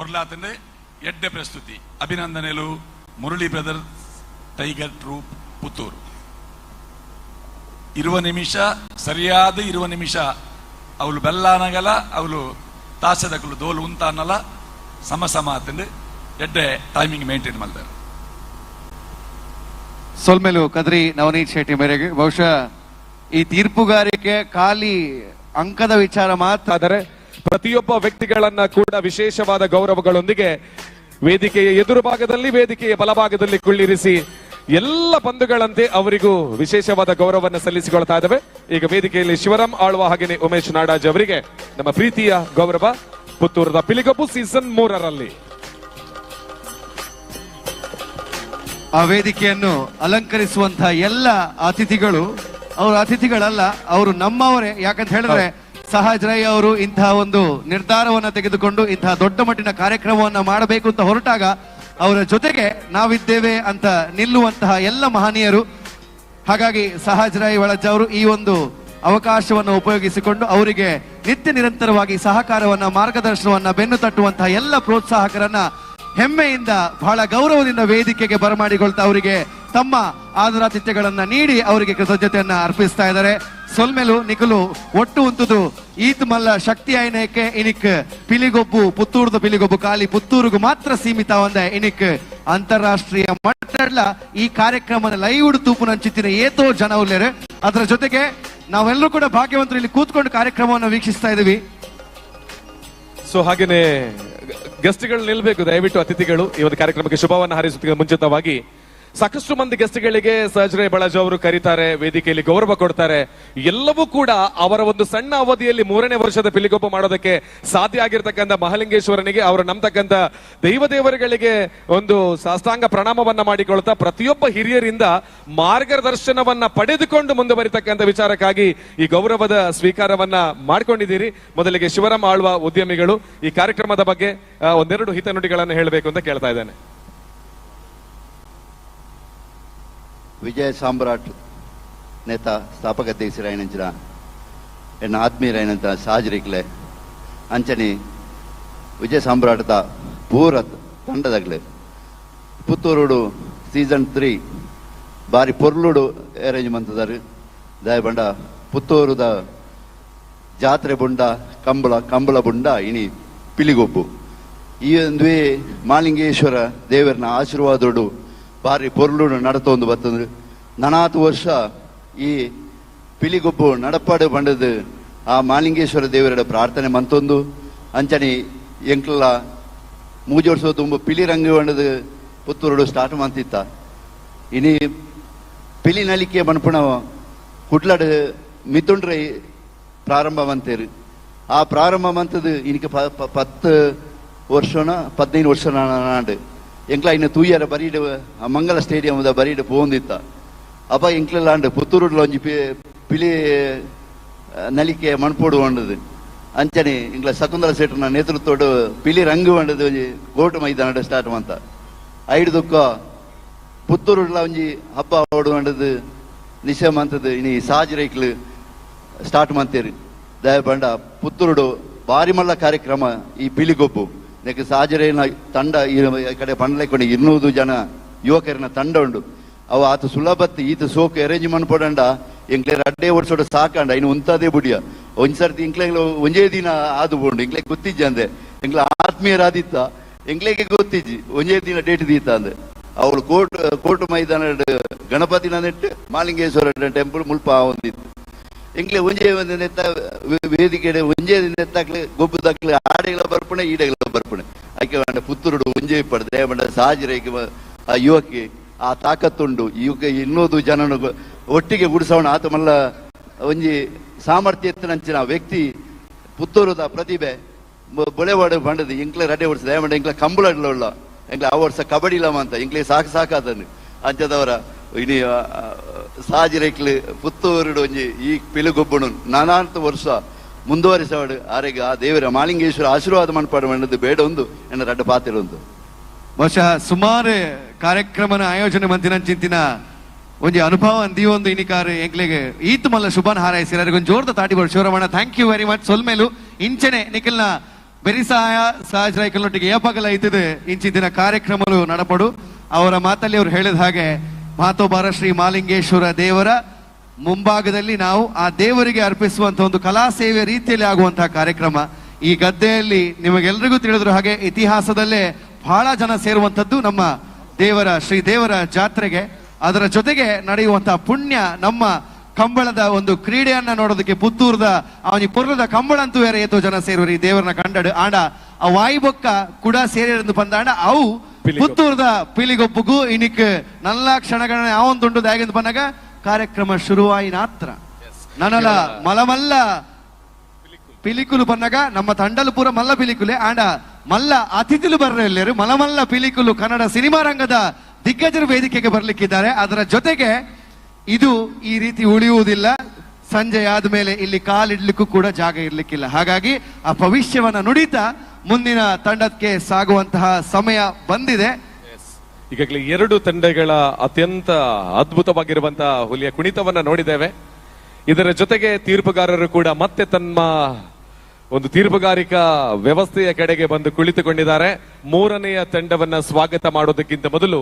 పొర్లాతండే ఎడ్డ ప్రస్తుతి అభినందనలు Murali brother tiger troupe Puttur 20 ನಿಮಿಷ ಸರಿಯಾದ 20 ನಿಮಿಷ ಅವಳು ಬೆಲ್ಲಾನಗಲ ಅವಳು ತಾಸದಕಲು ದೋಲು ಉಂತ ಅನ್ನಲ್ಲ ಸಮ ಆತಂಡು ಎಡ್ಡೆ ಟೈಮಿಂಗ್ ಮೇಂಟೈನ್ ಮಾಡ್ತಾರೆ ಸೊಲ್ಮೆಲು ಕದ್ರಿ ನವನೀತ್ ಶೆಟ್ಟಿ ಮೇರೆಗೆ ಬಹುಶಃ ಈ ತೀರ್ಪುಗಾರಿಕೆ ಖಾಲಿ ಅಂಕದ ವಿಚಾರ ಮಾತ್ರ ಆದರೆ ಪ್ರತಿಯೊಬ್ಬ ವ್ಯಕ್ತಿಗಳನ್ನ ಕೂಡ ವಿಶೇಷವಾದ ಗೌರವಗಳೊಂದಿಗೆ ವೇದಿಕೆಯ ಎದುರು ಭಾಗದಲ್ಲಿ ವೇದಿಕೆಯ ಬಲಭಾಗದಲ್ಲಿ ಕುಳ್ಳಿರಿಸಿ ಎಲ್ಲ ಬಂಧುಗಳಂತೆ ಅವರಿಗೂ ವಿಶೇಷವಾದ ಗೌರವವನ್ನು ಸಲ್ಲಿಸಿಕೊಳ್ತಾ ಇದ್ದಾವೆ. ಈಗ ವೇದಿಕೆಯಲ್ಲಿ ಶಿವರಾಮ್ ಆಳ್ವ ಹಾಗೆಯೇ ಉಮೇಶ್ ನಾಡಾಜ್ ಅವರಿಗೆ ನಮ್ಮ ಪ್ರೀತಿಯ ಗೌರವ ಪುತ್ತೂರದ ಪಿಲಿಗೊಬ್ಬು ಸೀಸನ್ 3ರಲ್ಲಿ ಆ ವೇದಿಕೆಯನ್ನು ಅಲಂಕರಿಸುವಂತಹ ಎಲ್ಲ ಅತಿಥಿಗಳು ಅವರು ಅತಿಥಿಗಳಲ್ಲ, ಅವರು ನಮ್ಮವರೇ. ಯಾಕಂತ ಹೇಳಿದ್ರೆ ಸಹಜ್ ರೈ ಅವರು ಇಂತಹ ಒಂದು ನಿರ್ಧಾರವನ್ನ ತೆಗೆದುಕೊಂಡು ಇಂತಹ ದೊಡ್ಡ ಮಟ್ಟಿನ ಕಾರ್ಯಕ್ರಮವನ್ನ ಮಾಡಬೇಕು ಅಂತ ಹೊರಟಾಗ ಅವರ ಜೊತೆಗೆ ನಾವಿದ್ದೇವೆ ಅಂತ ನಿಲ್ಲುವಂತಹ ಎಲ್ಲ ಮಹನೀಯರು. ಹಾಗಾಗಿ ಸಹಜ್ ರೈ ಬಳಜ್ಜ ಅವರು ಈ ಒಂದು ಅವಕಾಶವನ್ನು ಉಪಯೋಗಿಸಿಕೊಂಡು ಅವರಿಗೆ ನಿತ್ಯ ನಿರಂತರವಾಗಿ ಸಹಕಾರವನ್ನ ಮಾರ್ಗದರ್ಶನವನ್ನ ಬೆನ್ನು ತಟ್ಟುವಂತಹ ಎಲ್ಲ ಪ್ರೋತ್ಸಾಹಕರನ್ನ ಹೆಮ್ಮೆಯಿಂದ ಬಹಳ ಗೌರವದಿಂದ ವೇದಿಕೆಗೆ ಬರಮಾಡಿಕೊಳ್ತಾ ಅವರಿಗೆ ತಮ್ಮ ಆದರಾತಿಥ್ಯಗಳನ್ನ ನೀಡಿ ಅವರಿಗೆ ಕೃತಜ್ಞತೆಯನ್ನ ಅರ್ಪಿಸ್ತಾ ಇದ್ದಾರೆ. ಸೊಲ್ಮೆಲು ನಿಕಲು ಒಟ್ಟು ಉಂತುದು ಈತ್ ಮಲ್ಲ ಶಕ್ತಿ ಆಯ್ನಕ್ಕೆ ಇನಿಕ್ ಪಿಲಿಗೊಬ್ಬು ಪುತ್ತೂರ್ದ ಪಿಲಿಗೊಬ್ಬು ಖಾಲಿ ಪುತ್ತೂರಿಗೂ ಮಾತ್ರ ಸೀಮಿತ ಒಂದೇ ಇನಿಕ್ ಅಂತಾರಾಷ್ಟ್ರೀಯ ಮಟ್ಟಡ್ಲ ಈ ಕಾರ್ಯಕ್ರಮದ ಲೈವ್ ತೂಪು ನಂಚಿತ್ತಿನ ಏತೋ ಜನ ಉಳ್ಳೇರೆ. ಅದರ ಜೊತೆಗೆ ನಾವೆಲ್ಲರೂ ಕೂಡ ಭಾಗ್ಯವಂತರು ಇಲ್ಲಿ ಕೂತ್ಕೊಂಡು ಕಾರ್ಯಕ್ರಮವನ್ನು ವೀಕ್ಷಿಸ್ತಾ ಇದೀವಿ. ಸೊ ಹಾಗೇನೆ ಗೆಸ್ಟ್ಗಳು ನಿಲ್ಬೇಕು ದಯವಿಟ್ಟು ಅತಿಥಿಗಳು ಈ ಒಂದು ಕಾರ್ಯಕ್ರಮಕ್ಕೆ ಶುಭವನ್ನು ಹಾರೈಸುತ್ತಿದ್ದ ಮುಂಚಿತವಾಗಿ ಸಾಕಷ್ಟು ಮಂದಿ ಗೆಸ್ಟ್ಗಳಿಗೆ ಸಹಜ್ ರೈ ಬಳಜ ಅವರು ಕರೀತಾರೆ, ವೇದಿಕೆಯಲ್ಲಿ ಗೌರವ ಕೊಡ್ತಾರೆ. ಎಲ್ಲವೂ ಕೂಡ ಅವರ ಒಂದು ಸಣ್ಣ ಅವಧಿಯಲ್ಲಿ 3ನೇ ವರ್ಷದ ಪಿಲಿಗೊಬ್ಬ ಮಾಡೋದಕ್ಕೆ ಸಾಧ್ಯ ಆಗಿರ್ತಕ್ಕಂಥ ಮಹಾಲಿಂಗೇಶ್ವರನಿಗೆ ಅವರು ನಂಬತಕ್ಕಂಥ ದೈವದೇವರುಗಳಿಗೆ ಒಂದು ಸಾಷ್ಟಾಂಗ ಪ್ರಣಾಮವನ್ನ ಮಾಡಿಕೊಳ್ತಾ ಪ್ರತಿಯೊಬ್ಬ ಹಿರಿಯರಿಂದ ಮಾರ್ಗದರ್ಶನವನ್ನ ಪಡೆದುಕೊಂಡು ಮುಂದುವರಿತಕ್ಕಂಥ ವಿಚಾರಕ್ಕಾಗಿ ಈ ಗೌರವದ ಸ್ವೀಕಾರವನ್ನ ಮಾಡ್ಕೊಂಡಿದ್ದೀರಿ. ಮೊದಲಿಗೆ ಶಿವರಾಮ್ ಆಳ್ವ ಉದ್ಯಮಿಗಳು ಈ ಕಾರ್ಯಕ್ರಮದ ಬಗ್ಗೆ ಒಂದೆರಡು ಹಿತನುಡಿಗಳನ್ನು ಹೇಳಬೇಕು ಅಂತ ಕೇಳ್ತಾ ಇದ್ದೇನೆ. ವಿಜಯ ಸಾಮ್ರಾಟ್ ನೇತ ಸ್ಥಾಪಕ ಅಧ್ಯಕ್ಷರಾಯನಂಚಿನ ಎನ್ನ ಆತ್ಮೀಯರಾಯನಂತ ಸಾಜರಿಕ್ಲೆ ಅಂಚನೆ ವಿಜಯ ಸಾಮ್ರಾಟದ ಪೂರ ತಂಡದಾಗಲೆ ಪುತ್ತೂರುಡು ಸೀಸನ್ 3 ಬಾರಿ ಪೊರ್ಲುಡು ಅರೇಂಜ್ ಮಂತದಾರು ದಯಬಂಡ ಪುತ್ತೂರುದ ಜಾತ್ರೆ ಬುಂಡ ಕಂಬಳ ಬುಂಡ ಇನಿ ಪಿಲಿಗೊಬ್ಬು ಈ ಒಂದು ಮಾಲಿಂಗೇಶ್ವರ ದೇವರನ ಆಶೀರ್ವಾದೋಡು ಬಾರಿ ಪೊರ್ಲುಡು ನಡತೊಂದು ಬರ್ತಂದ್ರೆ 40 ವರ್ಷ ಈ ಪಿಲಿಗೊಬ್ಬು ನಡಪಾಡು ಬಂಡದು ಆ ಮಾಲಿಂಗೇಶ್ವರ ದೇವರ ಪ್ರಾರ್ಥನೆ ಮಂತೊಂದು ಅಂಚನೆ ಎಂಕ್ಲ ಮೂಜೋಡ್ಸೋ ತುಂಬ ಪಿಲಿ ರಂಗ ಬಂಡದು ಪುತ್ತೂರುಡು ಸ್ಟಾರ್ಟ್ ಮಂತಿತ್ತ ಇನಿ ಪಿಲಿ ನಲಿಕೆ ಮನ್ಪುಣ ಕುಡ್ಲಾಡ್ ಮಿತುಂಡ್ರೆ ಪ್ರಾರಂಭ ಮಂತೇರು ಆ ಪ್ರಾರಂಭ ಮಂತದು ಇನಿಗೆ 10 ವರ್ಷನ 15 ವರ್ಷ ನಾಡು ಎಂಕ್ಲ ಇನ್ನು ತೂಯರ ಬರೀಡ್ ಮಂಗಲ ಸ್ಟೇಡಿಯಂದ ಬರೀಡ್ ಪೋಂದಿತ್ತ ಅಪ್ಪ ಎಂಕ್ಲಾಂಡ್ ಪುತ್ತೂರುಡ್ಲ ಒಂಜಿ ಪಿಲಿ ನಲಿಕೆ ಮಣ್ಪೋಡು ಹೊಂಡದು ಅಂಚನೆ ಇಂಗ್ಲ ಶಕುಂತಲ ಸೇಠನ ನೇತೃತ್ವಡು ಪಿಲಿ ರಂಗು ಹೊಂಡದು ಒಂಜಿ ಕೋರ್ಟ್ ಮೈದಾನ ಸ್ಟಾರ್ಟ್ ಮಂತ ಐದು ದುಃಖ ಪುತ್ತೂರುಡ್ಲ ಒಂಜಿ ಹಬ್ಬ ಓಡು ಹೊಂಡದು ನಿಶ್ಚಯ ಮಂತದ್ದು ಇನಿ ಸಾಜರೈಕ್ಲು ಸ್ಟಾರ್ಟ್ ಮಂತೇರು ದಯ ಬಂಡ ಪುತ್ತೂರುಡು ಬಾರಿ ಮಲ್ಲ ಕಾರ್ಯಕ್ರಮ ಈ ಪಿಲಿಗೊಬ್ಬು ನೆಕ್ ಸಾಜರೇನ ತಂಡ ಈ ಕಡೆ ಪಂಡ್ಲೈಕೊಂಡು 200 ಜನ ಯುವಕರಿನ ತಂಡ ಉಂಡು ಅವು ಆತ ಸುಲಭತ್ತು ಈತ ಸೋಕು ಅರೇಂಜ್ ಮಾಡ್ಕೊಡಂಡ ಎಂಕ್ಲೆ 2 ವರ್ಷೋಡ ಸಾಕಂಡ ಇನ್ನು ಉಂತದೇ ಬುಡಿಯ ಒಂದ್ಸರ್ತಿ ಇಂಕ್ಲೆ ಒಂಜೇ ದಿನ ಆದು ಬೋಂಡು ಎಂಕ್ಲೆ ಗೊತ್ತಿಜ್ಜ ಅಂದೆ ಎಂಕ್ಲ ಆತ್ಮೀಯರಾದಿತ್ತ ಎಂಕ್ಲೆಗೆ ಗೊತ್ತಿಜ್ಜಿ ಒಂಜೇ ದಿನ ಡೇಟ್ ದೀತ ಅಂದೆ ಅವಳು ಕೋರ್ಟ್ ಮೈದಾನ ಗಣಪತಿನ ನೆಟ್ಟು ಮಾಲಿಂಗೇಶ್ವರ ಟೆಂಪಲ್ ಮುಲ್ಪ ಹೊಂದಿತ್ತು ಎಂಕ್ಲೆ ಒಂಜೇ ಒಂದು ನೆತ್ತ ವೇದಿಕೆ ಒಂಜೇ ನೆತ್ತಾಕ್ಲೆ ಗೊಬ್ಬುದಾಕ್ಲೆ ಆಡೆಗಳ ಬರ್ಪಣೆ ಈಡೆಗಳ ಬರ್ಪಣೆ ಆಕೆ ಬಂಡ ಪುತ್ತೂರುಡು ಒಂಜೇ ಪಡ್ದೆ ಬಂಡ ಸಾಜರೇಗೆ ಆ ಯುವಕ್ಕೆ ಆ ತಾಕತ್ತುಂಡು ಯುವಕ 200 ಜನನು ಒಟ್ಟಿಗೆ ಗುಡಿಸೋಣ ಆತ ಮಲ್ಲ ಒಂಜಿ ಸಾಮರ್ಥ್ಯತ್ತಿನಂಚಿನ ವ್ಯಕ್ತಿ ಪುತ್ತೂರುದ ಪ್ರತಿಭೆ ಬೊಳೆವಾಡು ಬಂಡದು ಎಂಕ್ಲೆ 2 ವರ್ಷ ದಯಮಂಡ ಎಂಕ್ಲ ಕಂಬಳಡ್ಲ ಎಂಕ್ಲೆ ಆ ವರ್ಷ ಕಬಡ್ಡಿಲಮ್ಮ ಅಂತ ಎಂಕ್ಲೆ ಸಾಕಾದನ್ನು ಅಂಚದವರ ಇನಿ ಸಾಜಿರೇಕ್ಲು ಪುತ್ತೂರುಡು ಒಂಜಿ ಈ ಪಿಲುಗೊಬ್ಬನು ನಾನಾಂತ ವರ್ಷ ಮುಂದುವರಿಸವಾಡು ಆರೆಗೆ ಆ ದೇವರ ಮಾಲಿಂಗೇಶ್ವರ ಆಶೀರ್ವಾದ ಮನ್ಪಾಡು ಮಣ್ಣದು ಬೇಡ ಒಂದು ಎನ್ನ 2 ಪಾತಿರೊಂದು ಬಹುಶಃ ಸುಮಾರು ಕಾರ್ಯಕ್ರಮನ ಆಯೋಜನೆ ಮಂತಿನಂಚಿಂತಿನ ಒಂಜಿ ಅನುಭವ ಅಂದಿಯೊಂದು ಇನಿಕಾರು ಎಂಕ್ಲೆಗೆ ಈತ್ ಮಲ್ಲ ಶುಭನ್ ಹಾರೈಸಿರ ಒಂದು ಜೋರ್ದ ತಾಟಿ ಬರ್ ಶಿವರಮಣ ಥ್ಯಾಂಕ್ ಯು ವೆರಿ ಮಚ್ ಸೊಲ್ಮೇಲು ಇಂಚನೆ ನಿಖಿಲ್ನ ಬೆರಿಸಾಯ ಸಹಜರೈಕಲ್ನೊಟ್ಟಿಗೆ ಏಪಗಲ ಇತ್ತಿದೆ ಇಂಚಿನ ಕಾರ್ಯಕ್ರಮಗಳು ನಡಪಡು ಅವರ ಮಾತಲ್ಲಿ ಅವರು ಹೇಳಿದ ಹಾಗೆ ಮಹಾತೋಬಾರ ಶ್ರೀ ಮಾಲಿಂಗೇಶ್ವರ ದೇವರ ಮುಂಭಾಗದಲ್ಲಿ ನಾವು ಆ ದೇವರಿಗೆ ಅರ್ಪಿಸುವಂತಹ ಒಂದು ಕಲಾ ಸೇವೆ ರೀತಿಯಲ್ಲಿ ಆಗುವಂತಹ ಕಾರ್ಯಕ್ರಮ ಈ ಗದ್ದೆಯಲ್ಲಿ ನಿಮಗೆಲ್ಲರಿಗೂ ತಿಳಿದ್ರು ಹಾಗೆ ಇತಿಹಾಸದಲ್ಲೇ ಬಹಳ ಜನ ಸೇರುವಂತದ್ದು ನಮ್ಮ ದೇವರ ಶ್ರೀ ದೇವರ ಜಾತ್ರೆಗೆ ಅದರ ಜೊತೆಗೆ ನಡೆಯುವಂತಹ ಪುಣ್ಯ ನಮ್ಮ ಕಂಬಳದ ಒಂದು ಕ್ರೀಡೆಯನ್ನ ನೋಡೋದಕ್ಕೆ ಪುತ್ತೂರದ ಅವನಿ ಪುರ್ಲದ ಕಂಬಳ ಅಂತೂ ಬೇರೆ ಏತೋ ಜನ ಸೇರುವರು ಈ ದೇವರನ್ನ ಕಂಡಡು ಆಂಡ ಆ ವಾಯುಬೊಕ್ಕ ಕೂಡ ಸೇರಿರಂದು ಪಂದಾಂಡ ಅವು ಪುತ್ತೂರದ ಪಿಲಿಗೊಬ್ಬಗೂ ಇನಿಕ್ ನಲ್ಲ ಕ್ಷಣಗಳನ್ನ ಯಾವೊಂದುಂಟು ದಾಗಿಂದು ಬಂದಾಗ ಕಾರ್ಯಕ್ರಮ ಶುರುವಾಯಿನ ಹತ್ರ ನನಲ ಮಲಮಲ್ಲ ಪಿಲಿಕುಲು ಬಂದಾಗ ನಮ್ಮ ತಂಡಲು ಪೂರ ಮಲ್ಲ ಪಿಲಿಕುಲೆ ಆಂಡ ಮಲ್ಲ ಅತಿಥಿಲು ಬರ್ರೆಲ್ಲರು ಮಲಮಲ್ಲ ಪಿಲಿಕುಲು ಕನ್ನಡ ಸಿನಿಮಾ ರಂಗದ ದಿಗ್ಗಜರು ವೇದಿಕೆಗೆ ಬರ್ಲಿಕ್ಕಿದ್ದಾರೆ ಅದರ ಜೊತೆಗೆ ಇದು ಈ ರೀತಿ ಉಳಿಯುವುದಿಲ್ಲ ಸಂಜೆ ಆದ್ಮೇಲೆ ಇಲ್ಲಿ ಕಾಲಿಡ್ಲಿಕ್ಕೂ ಕೂಡ ಜಾಗ ಇರ್ಲಿಕ್ಕಿಲ್ಲ ಹಾಗಾಗಿ ಆ ಭವಿಷ್ಯವನ್ನ ನುಡಿತಾ ಮುಂದಿನ ತಂಡಕ್ಕೆ ಸಾಗುವಂತಹ ಸಮಯ ಬಂದಿದೆ ಈಗಾಗಲೇ 2 ತಂಡಗಳ ಅತ್ಯಂತ ಅದ್ಭುತವಾಗಿರುವಂತಹ ಹುಲಿಯ ಕುಣಿತವನ್ನ ನೋಡಿದ್ದೇವೆ ಇದರ ಜೊತೆಗೆ ತೀರ್ಪುಗಾರರು ಕೂಡ ಮತ್ತೆ ತಮ್ಮ ಒಂದು ತೀರ್ಪುಗಾರಿಕಾ ವ್ಯವಸ್ಥೆಯ ಕಡೆಗೆ ಬಂದು ಕುಳಿತುಕೊಂಡಿದ್ದಾರೆ 3ನೆಯ ತಂಡವನ್ನ ಸ್ವಾಗತ ಮಾಡೋದಕ್ಕಿಂತ ಮೊದಲು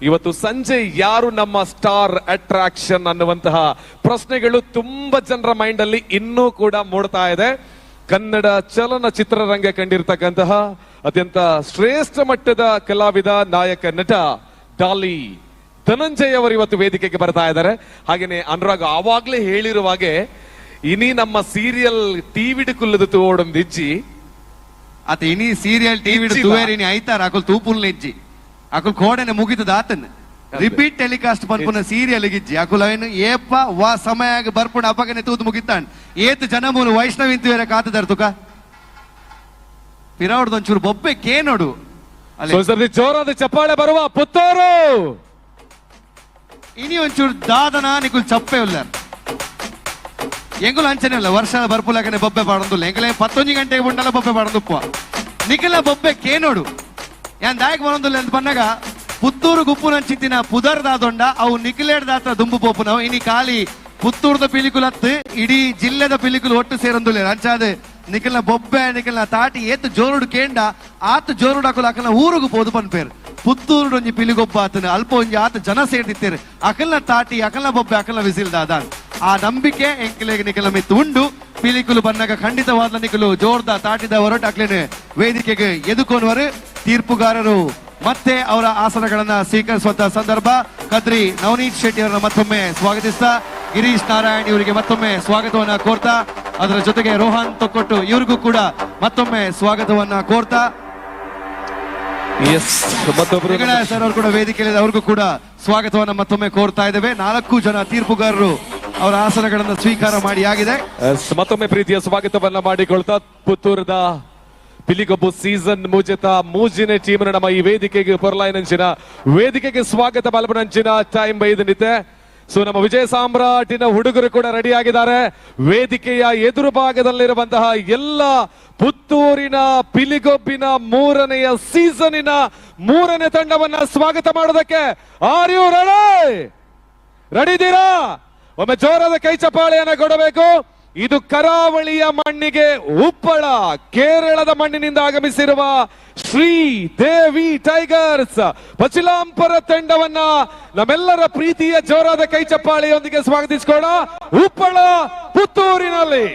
ಇವತ್ತು ಸಂಜೆ ಯಾರು ನಮ್ಮ ಸ್ಟಾರ್ ಅಟ್ರಾಕ್ಷನ್ ಅನ್ನುವಂತಹ ಪ್ರಶ್ನೆಗಳು ತುಂಬಾ ಜನರ ಮೈಂಡ್ ಅಲ್ಲಿ ಇನ್ನೂ ಕೂಡ ಮೂಡ್ತಾ ಇದೆ ಕನ್ನಡ ಚಲನಚಿತ್ರರಂಗ ಕಂಡಿರ್ತಕ್ಕಂತಹ ಅತ್ಯಂತ ಶ್ರೇಷ್ಠ ಮಟ್ಟದ ಕಲಾವಿದ ನಾಯಕ ನಟ ಡಾಲಿ ಧನಂಜಯ್ ಅವರು ಇವತ್ತು ವೇದಿಕೆಗೆ ಬರ್ತಾ ಇದ್ದಾರೆ ಹಾಗೇನೆ ಅನುರಾಗ್ ಆವಾಗ್ಲೇ ಹೇಳಿರುವಾಗೆ ಇನಿ ನಮ್ಮ ಸೀರಿಯಲ್ ಟಿವಿಡ್ ಕುಲ್ಲದ ತೋಡೊಂದು ಇಜ್ಜಿ ಆತ ಇನಿ ಸೀರಿಯಲ್ ಟಿವಿಡ್ ತುವೇರಿನಿ ಐತಾರ ಅಕುಲ್ ತೂಪುಲ್ನ ಇಜ್ಜಿ ಅಕುಲ್ ಕೋಡನೆ ಮುಗಿತದ ಆತನ ರಿಪೀಟ್ ಟೆಲಿಕಾಸ್ಟ್ ಪನ್ಪುನ ಸೀರಿಯಲ್ ಗಿಜ್ಜಿ ಅಕುಲ್ ಅವನು ಏಪ ವಾ ಸಮಯ ಬರ್ಪುಣ ಅಪಗನೆ ತೂದು ಮುಗಿತಾನ್ ಏತ್ ಜನಮೂಲು ವೈಷ್ಣವಿಂತು ಬೇರೆ ಕಾತದಾರ ತುಕ ಪಿರಾವಡ್ದೊಂಚೂರು ಬೊಬ್ಬೆ ಕೇನೋಡು ಅಲ್ಲಿ ಜೋರಾದ ಚಪ್ಪಾಳೆ ಬರುವ ಪುತ್ತೂರು ಇನಿ ಒಂಚೂರು ದಾದನ ನಿಕುಲ್ ಚಪ್ಪೆ ಉಲ್ಲ ಎಂಗುಲು ಅಂಚನೆ ಇಲ್ಲ ವರ್ಷ ಬರ್ಪುಲಾಗನೆ ಬೊಬ್ಬೆ ಪಾಡೊಂದುಲ್ಲ ಎಂಗಲೇ 11 ಗಂಟೆಗೆ ಉಂಡಲ್ಲ ಬೊಬ್ಬೆ ಪಾಡೊಂದುಪ್ಪ ನಿಖಿಲ ಬೊಬ್ಬೆ ಕೇನೋಡು ಯಾನ್ ದಾಯಕ್ ಬರೋದಿಲ್ಲ ಅಂತ ಬಂದಾಗ ಪುತ್ತೂರು ಗುಪ್ಪು ನಂಚಿತ್ತಿನ ಪುದರ್ದಾದೊಂಡ ಅವು ನಿಖಿಲೇಡ್ದಾತ ದುಂಬು ಪೋಪುನವು ಇನಿ ಖಾಲಿ ಪುತ್ತೂರ್ದ ಪಿಲಿಕುಲ್ ಹತ್ತು ಇಡೀ ಜಿಲ್ಲೆದ ಪಿಲಿಕುಲ್ ಒಟ್ಟು ಸೇರೊಂದುಲ್ಲ ಅಂಚಾದ ನಿಖಿಲ್ನ ಬೊಬ್ಬೆ ನಿಖಿಲ್ನ ತಾಟಿ ಏತ್ ಜೋರುಡು ಕೇಂಡ ಆತ ಜೋರುಡು ಹಾಕಲು ಅಕಲ್ನ ಊರುಗು ಪೋದು ಪನ್ಪೇರು ಪುತ್ತೂರು ಒಂಜಿ ಪಿಲಿಗೊಬ್ಬ ಆತನ ಅಲ್ಪ ಒಂಜಿ ಆತ ಜನ ಸೇರ್ದಿತ್ತೇರು ಅಕಲ್ನ ತಾಟಿ ಅಕಲ್ನ ಬೊಬ್ಬೆ ಅಕಲ್ನ ವಿಸಿಲ್ದಾದ ಆ ನಂಬಿಕೆ ಎಂಕಿಲೆಗೆ ನಿಖಿಲ ಮಿತ್ತು ಉಂಡು ಪಿಲಿಕುಲು ಬಂದಾಗ ಖಂಡಿತವಾದ ನಿಖಿಲು ಜೋರ್ದ ತಾಟಿದ ಹೊರಟು ಅಕ್ಲೇನೆ ವೇದಿಕೆಗೆ ಎದುಕೊನುವರು ತೀರ್ಪುಗಾರರು ಮತ್ತೆ ಅವರ ಆಸನಗಳನ್ನ ಸ್ವೀಕರಿಸುವಂತಹ ಸಂದರ್ಭ ಕದ್ರಿ ನವನೀತ್ ಶೆಟ್ಟಿ ಅವರನ್ನ ಮತ್ತೊಮ್ಮೆ ಸ್ವಾಗತಿಸ್ತಾ ಗಿರೀಶ್ ನಾರಾಯಣ್ ಇವರಿಗೆ ಮತ್ತೊಮ್ಮೆ ಸ್ವಾಗತವನ್ನ ಕೋರ್ತಾ ಅದರ ಜೊತೆಗೆ ರೋಹನ್ ತೊಕ್ಕೊಟ್ಟು ಇವರಿಗೂ ಕೂಡ ಮತ್ತೊಮ್ಮೆ ಸ್ವಾಗತವನ್ನ ಕೋರ್ತಾ ಎಸ್ ಮತ್ತೊಬ್ರು ಹೆಗಡೆ ಸರ್ ಅವರು ಕೂಡ ವೇದಿಕೆಯಲ್ಲಿ ಅವ್ರಿಗೂ ಕೂಡ ಸ್ವಾಗತವನ್ನ ಮತ್ತೊಮ್ಮೆ ಕೋರ್ತಾ ಇದ್ದೇವೆ. 4 ಜನ ತೀರ್ಪುಗಾರರು ಅವರ ಆಸನಗಳನ್ನು ಸ್ವೀಕಾರ ಮಾಡಿ ಆಗಿದೆ. ಮತ್ತೊಮ್ಮೆ ಪ್ರೀತಿಯ ಸ್ವಾಗತವನ್ನ ಮಾಡಿಕೊಳ್ತಾ ಪುತ್ತೂರದ ಪಿಲಿಗೊಬ್ಬು ಸೀಸನ್ ಮುಜತ ಮೂಜಿನ ಟೀಮ್ ನಮ್ಮ ಈ ವೇದಿಕೆಗೆ ಪೊರ್ಲಾಯ್ನಂಚಿನ ವೇದಿಕೆಗೆ ಸ್ವಾಗತ ಮಲ್ಪನಂಚಿನ ಟೈಮ್ ಬೈದನಿತೆ. ಸೊ ನಮ್ಮ ವಿಜಯ ಸಾಮ್ರಾಟಿನ ಹುಡುಗರು ಕೂಡ ರೆಡಿ ಆಗಿದ್ದಾರೆ. ವೇದಿಕೆಯ ಎದುರು ಭಾಗದಲ್ಲಿರುವಂತಹ ಎಲ್ಲ ಪುತ್ತೂರಿನ ಪಿಲಿಗೊಬ್ಬಿನ 3ನೆಯ ಸೀಸನಿನ 3ನೇ ತಂಡವನ್ನ ಸ್ವಾಗತ ಮಾಡೋದಕ್ಕೆ ಆರ್ ಯು ರೆಡಿ ಇದ್ದೀರಾ? ಒಮ್ಮೆ ಜೋರಾದ ಕೈ ಚಪ್ಪಾಳೆಯನ್ನ ಕೊಡಬೇಕು. ಇದು ಕರಾವಳಿಯ ಮಣ್ಣಿಗೆ ಉಪ್ಪಳ ಕೇರಳದ ಮಣ್ಣಿನಿಂದ ಆಗಮಿಸಿರುವ ಶ್ರೀ ದೇವಿ ಟೈಗರ್ಸ್ ಪಚಿಲಾಂಪರ ತಂಡವನ್ನ ನಮ್ಮೆಲ್ಲರ ಪ್ರೀತಿಯ ಜೋರಾದ ಕೈ ಚಪ್ಪಾಳೆಯೊಂದಿಗೆ ಸ್ವಾಗತಿಸಿಕೊಳ್ಳ. ಉಪ್ಪಳ ಪುತ್ತೂರಿನಲ್ಲಿ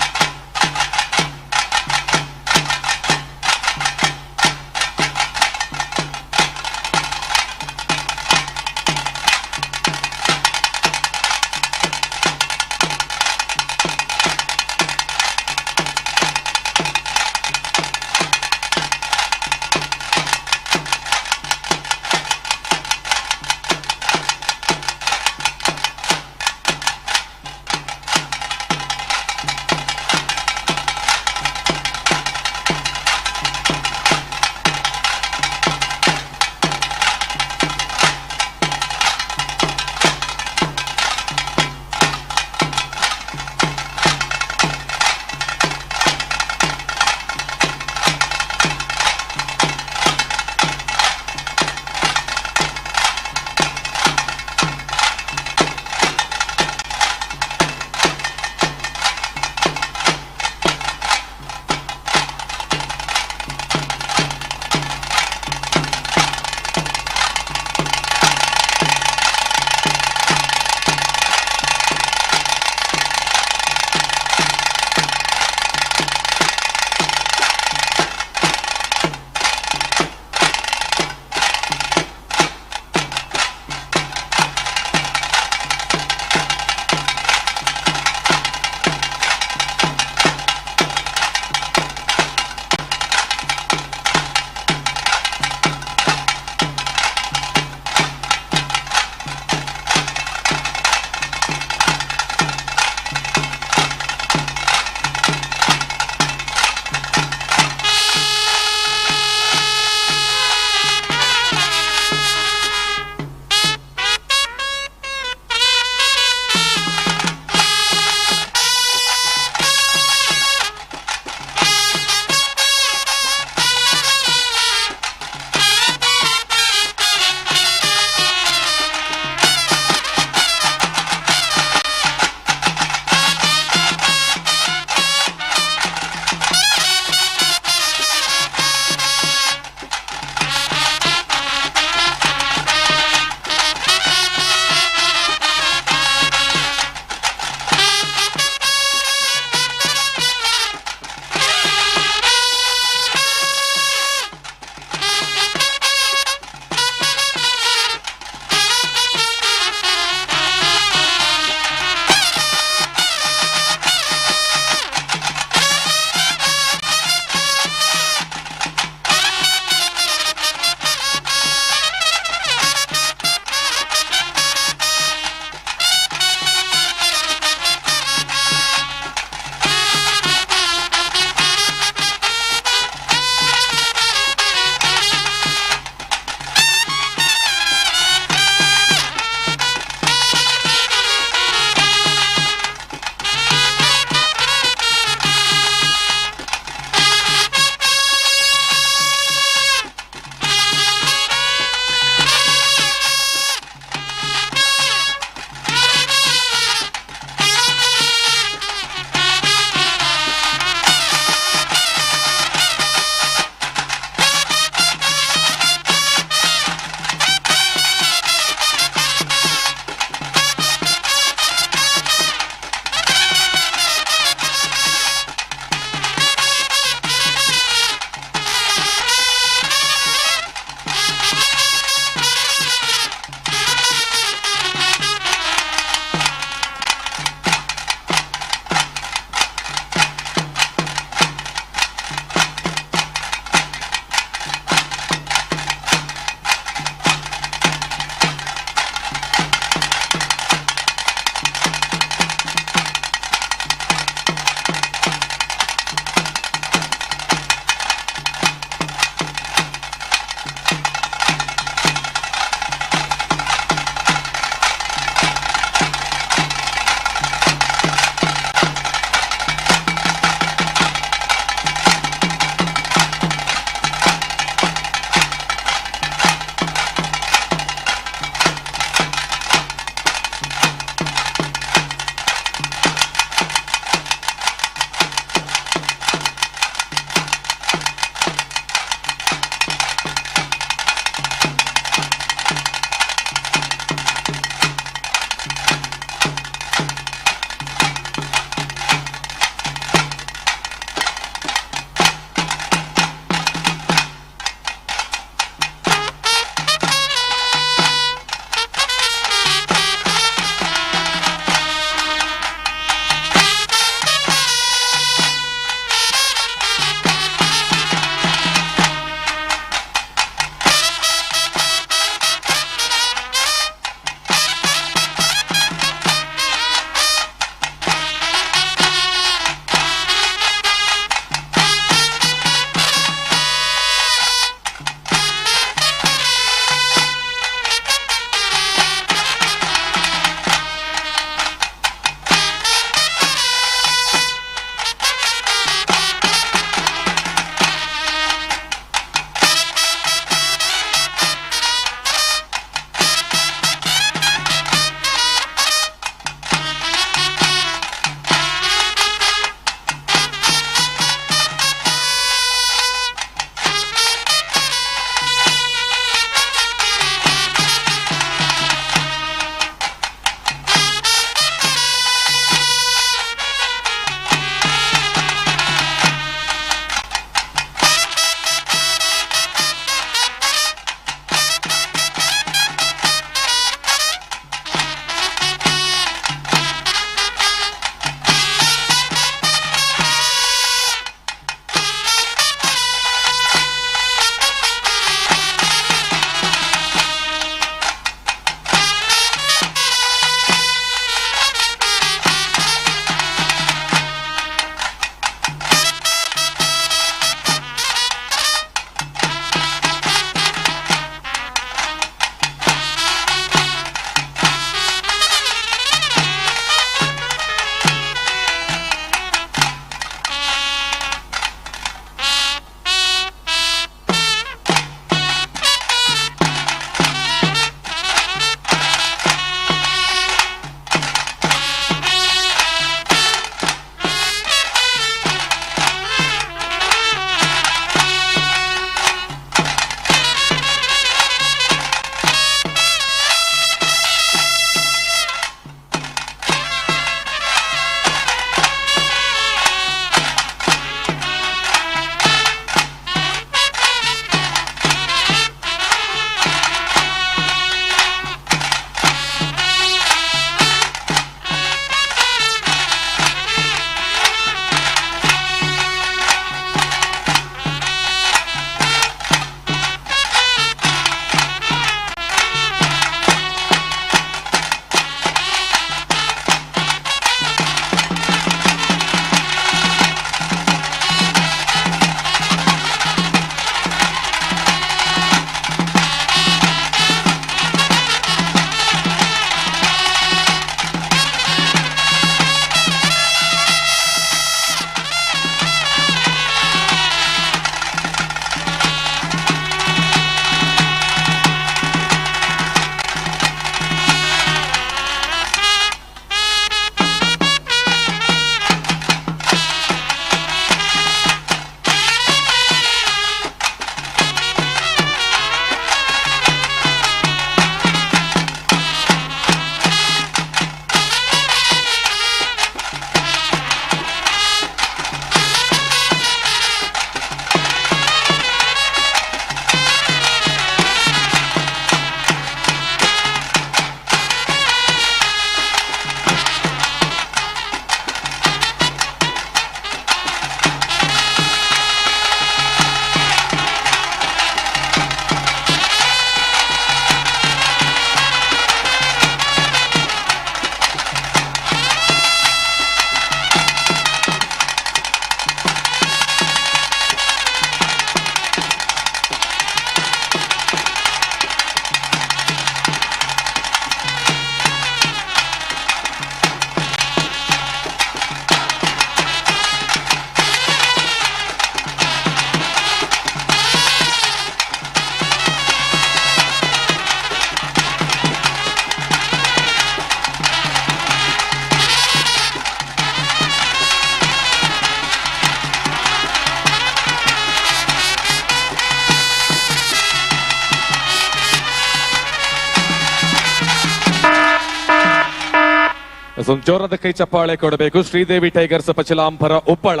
ಒಂದು ಜೋರದ ಕೈ ಚಪ್ಪಾಳೆ ಕೊಡಬೇಕು. ಶ್ರೀದೇವಿ ಟೈಗರ್ಸ್ ಪಚಲಾಂಪರ ಉಪ್ಪಳ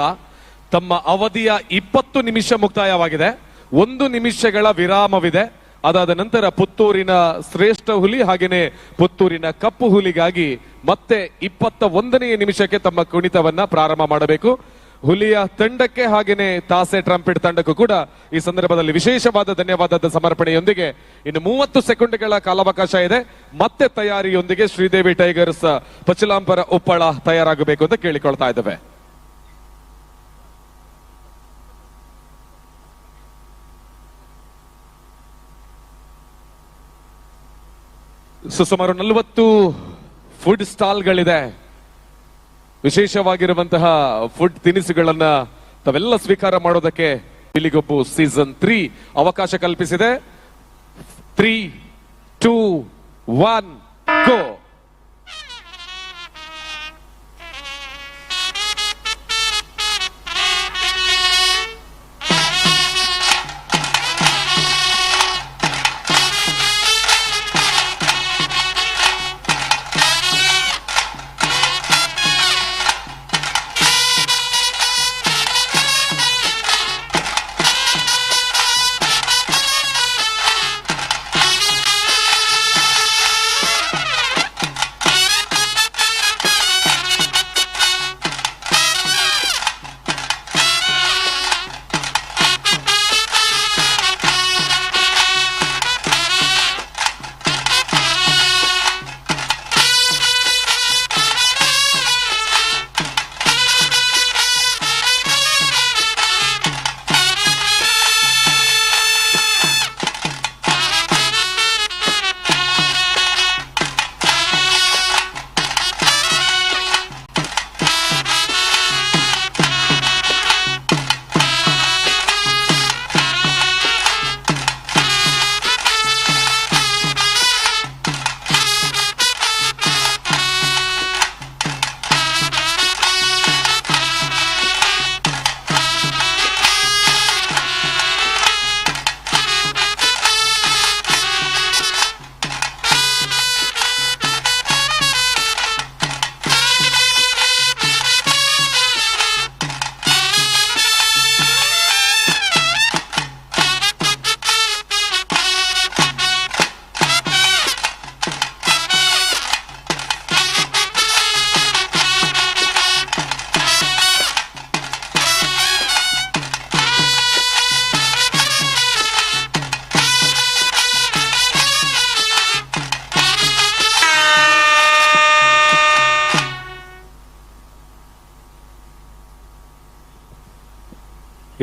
ತಮ್ಮ ಅವಧಿಯ 20 ನಿಮಿಷ ಮುಕ್ತಾಯವಾಗಿದೆ. 1 ನಿಮಿಷಗಳ ವಿರಾಮವಿದೆ. ಅದಾದ ನಂತರ ಪುತ್ತೂರಿನ ಶ್ರೇಷ್ಠ ಹುಲಿ ಹಾಗೇನೆ ಪುತ್ತೂರಿನ ಕಪ್ಪು ಹುಲಿಗಾಗಿ ಮತ್ತೆ 21ನೇ ನಿಮಿಷಕ್ಕೆ ತಮ್ಮ ಕುಣಿತವನ್ನ ಪ್ರಾರಂಭ ಮಾಡಬೇಕು. ಹುಲಿಯ ತಂಡಕ್ಕೆ ಹಾಗೇನೆ ತಾಸೆ ಟ್ರಂಪಿಟ್ ತಂಡಕ್ಕೂ ಕೂಡ ಈ ಸಂದರ್ಭದಲ್ಲಿ ವಿಶೇಷವಾದ ಧನ್ಯವಾದದ ಸಮರ್ಪಣೆಯೊಂದಿಗೆ ಇನ್ನು 30 ಸೆಕೆಂಡ್ಗಳ ಕಾಲಾವಕಾಶ ಇದೆ. ಮತ್ತೆ ತಯಾರಿಯೊಂದಿಗೆ ಶ್ರೀದೇವಿ ಟೈಗರ್ಸ್ ಪಚಲಾಂಪರ ಉಪ್ಪಳ ತಯಾರಾಗಬೇಕು ಅಂತ ಕೇಳಿಕೊಳ್ತಾ ಇದ್ದೇವೆ. ಸುಮಾರು 40 ಫುಡ್ ಸ್ಟಾಲ್ಗಳಿದೆ. ವಿಶೇಷವಾಗಿರುವಂತಹ ಫುಡ್ ತಿನಿಸುಗಳನ್ನ ತಾವೆಲ್ಲ ಸ್ವೀಕಾರ ಮಾಡೋದಕ್ಕೆ ಪಿಲಿಗೊಬ್ಬು ಸೀಸನ್ 3 ಅವಕಾಶ ಕಲ್ಪಿಸಿದೆ. 3, 2, 1 ಗೋ.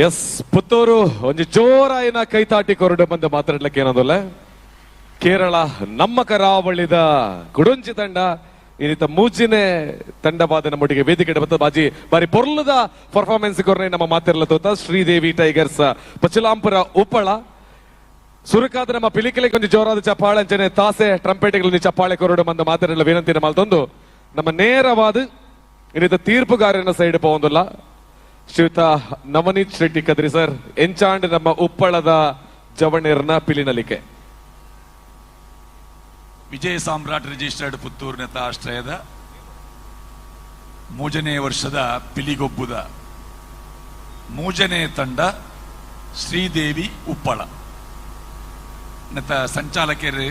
ಎಸ್ ಪುತ್ತೂರು ಒಂಜಿ ಜೋರಾಯಿನ ಕೈತಾಟಿ ಕೊರಡು ಬಂದು ಮಾತಾಡ್ಲಿಕ್ಕೆ ಏನಂದಲ್ಲ. ಕೇರಳ ನಮ್ಮ ಕರಾವಳಿದ ಗುಡುಂಚಿ ತಂಡ ಇನ್ನಿತ ಮೂಜಿನೇ ತಂಡವಾದ ನಮ್ಮೊಟ್ಟಿಗೆ ವೇದಿಕೆ ಬಂದ ಬಾಜಿ ಬಾರಿ ಪೊರ್ಲದ ಪರ್ಫಾರ್ಮೆನ್ಸ್ ಕೊರ್ನೆ ನಮ್ಮ ಮಾತಿರ್ಲ ತೋತ ಶ್ರೀದೇವಿ ಟೈಗರ್ಸ್ ಪಚಲಾಂಪುರ ಉಪ್ಪಳ ಸುರುಕಾದ ನಮ್ಮ ಪಿಲಿಕೆಲೆ ಕೊಂಚ ಜೋರಾದ ಚಪ್ಪಾಳೆ ಅಂಚನೆ ತಾಸೆ ಟ್ರಂಪೆಟ್ಗಳಲ್ಲಿ ಚಪ್ಪಾಳೆ ಕೊರಡು ಬಂದ ಮಾತಾಡಲ್ಲ ವಿನಂತಿನ ಮಾಲ್ತೊಂದು ನಮ್ಮ ನೇರವಾದ ಇನ್ನಿತ ತೀರ್ಪುಗಾರನ ಸೈಡ್ ಪೋಂದಿಲ್ಲ. ಶ್ರೀಯುತ ನವನೀತ್ ಶೆಟ್ಟಿ ಕದ್ರಿ ಸರ್ ಎಂಚಾಂಡ್ ನಮ್ಮ ಉಪ್ಪಳದ ಜವಣೇರ್ನ ಪಿಲಿನಲಿಕೆ ವಿಜಯ ಸಾಮ್ರಾಟ್ ರಿಜಿಸ್ಟರ್ಡ್ ಪುತ್ತೂರಿನ ಆಶ್ರಯದ 3ನೇ ವರ್ಷದ ಪಿಲಿಗೊಬ್ಬುದ 3ನೇ ತಂಡ ಶ್ರೀದೇವಿ ಉಪ್ಪಳ ನತ ಸಂಚಾಲಕರು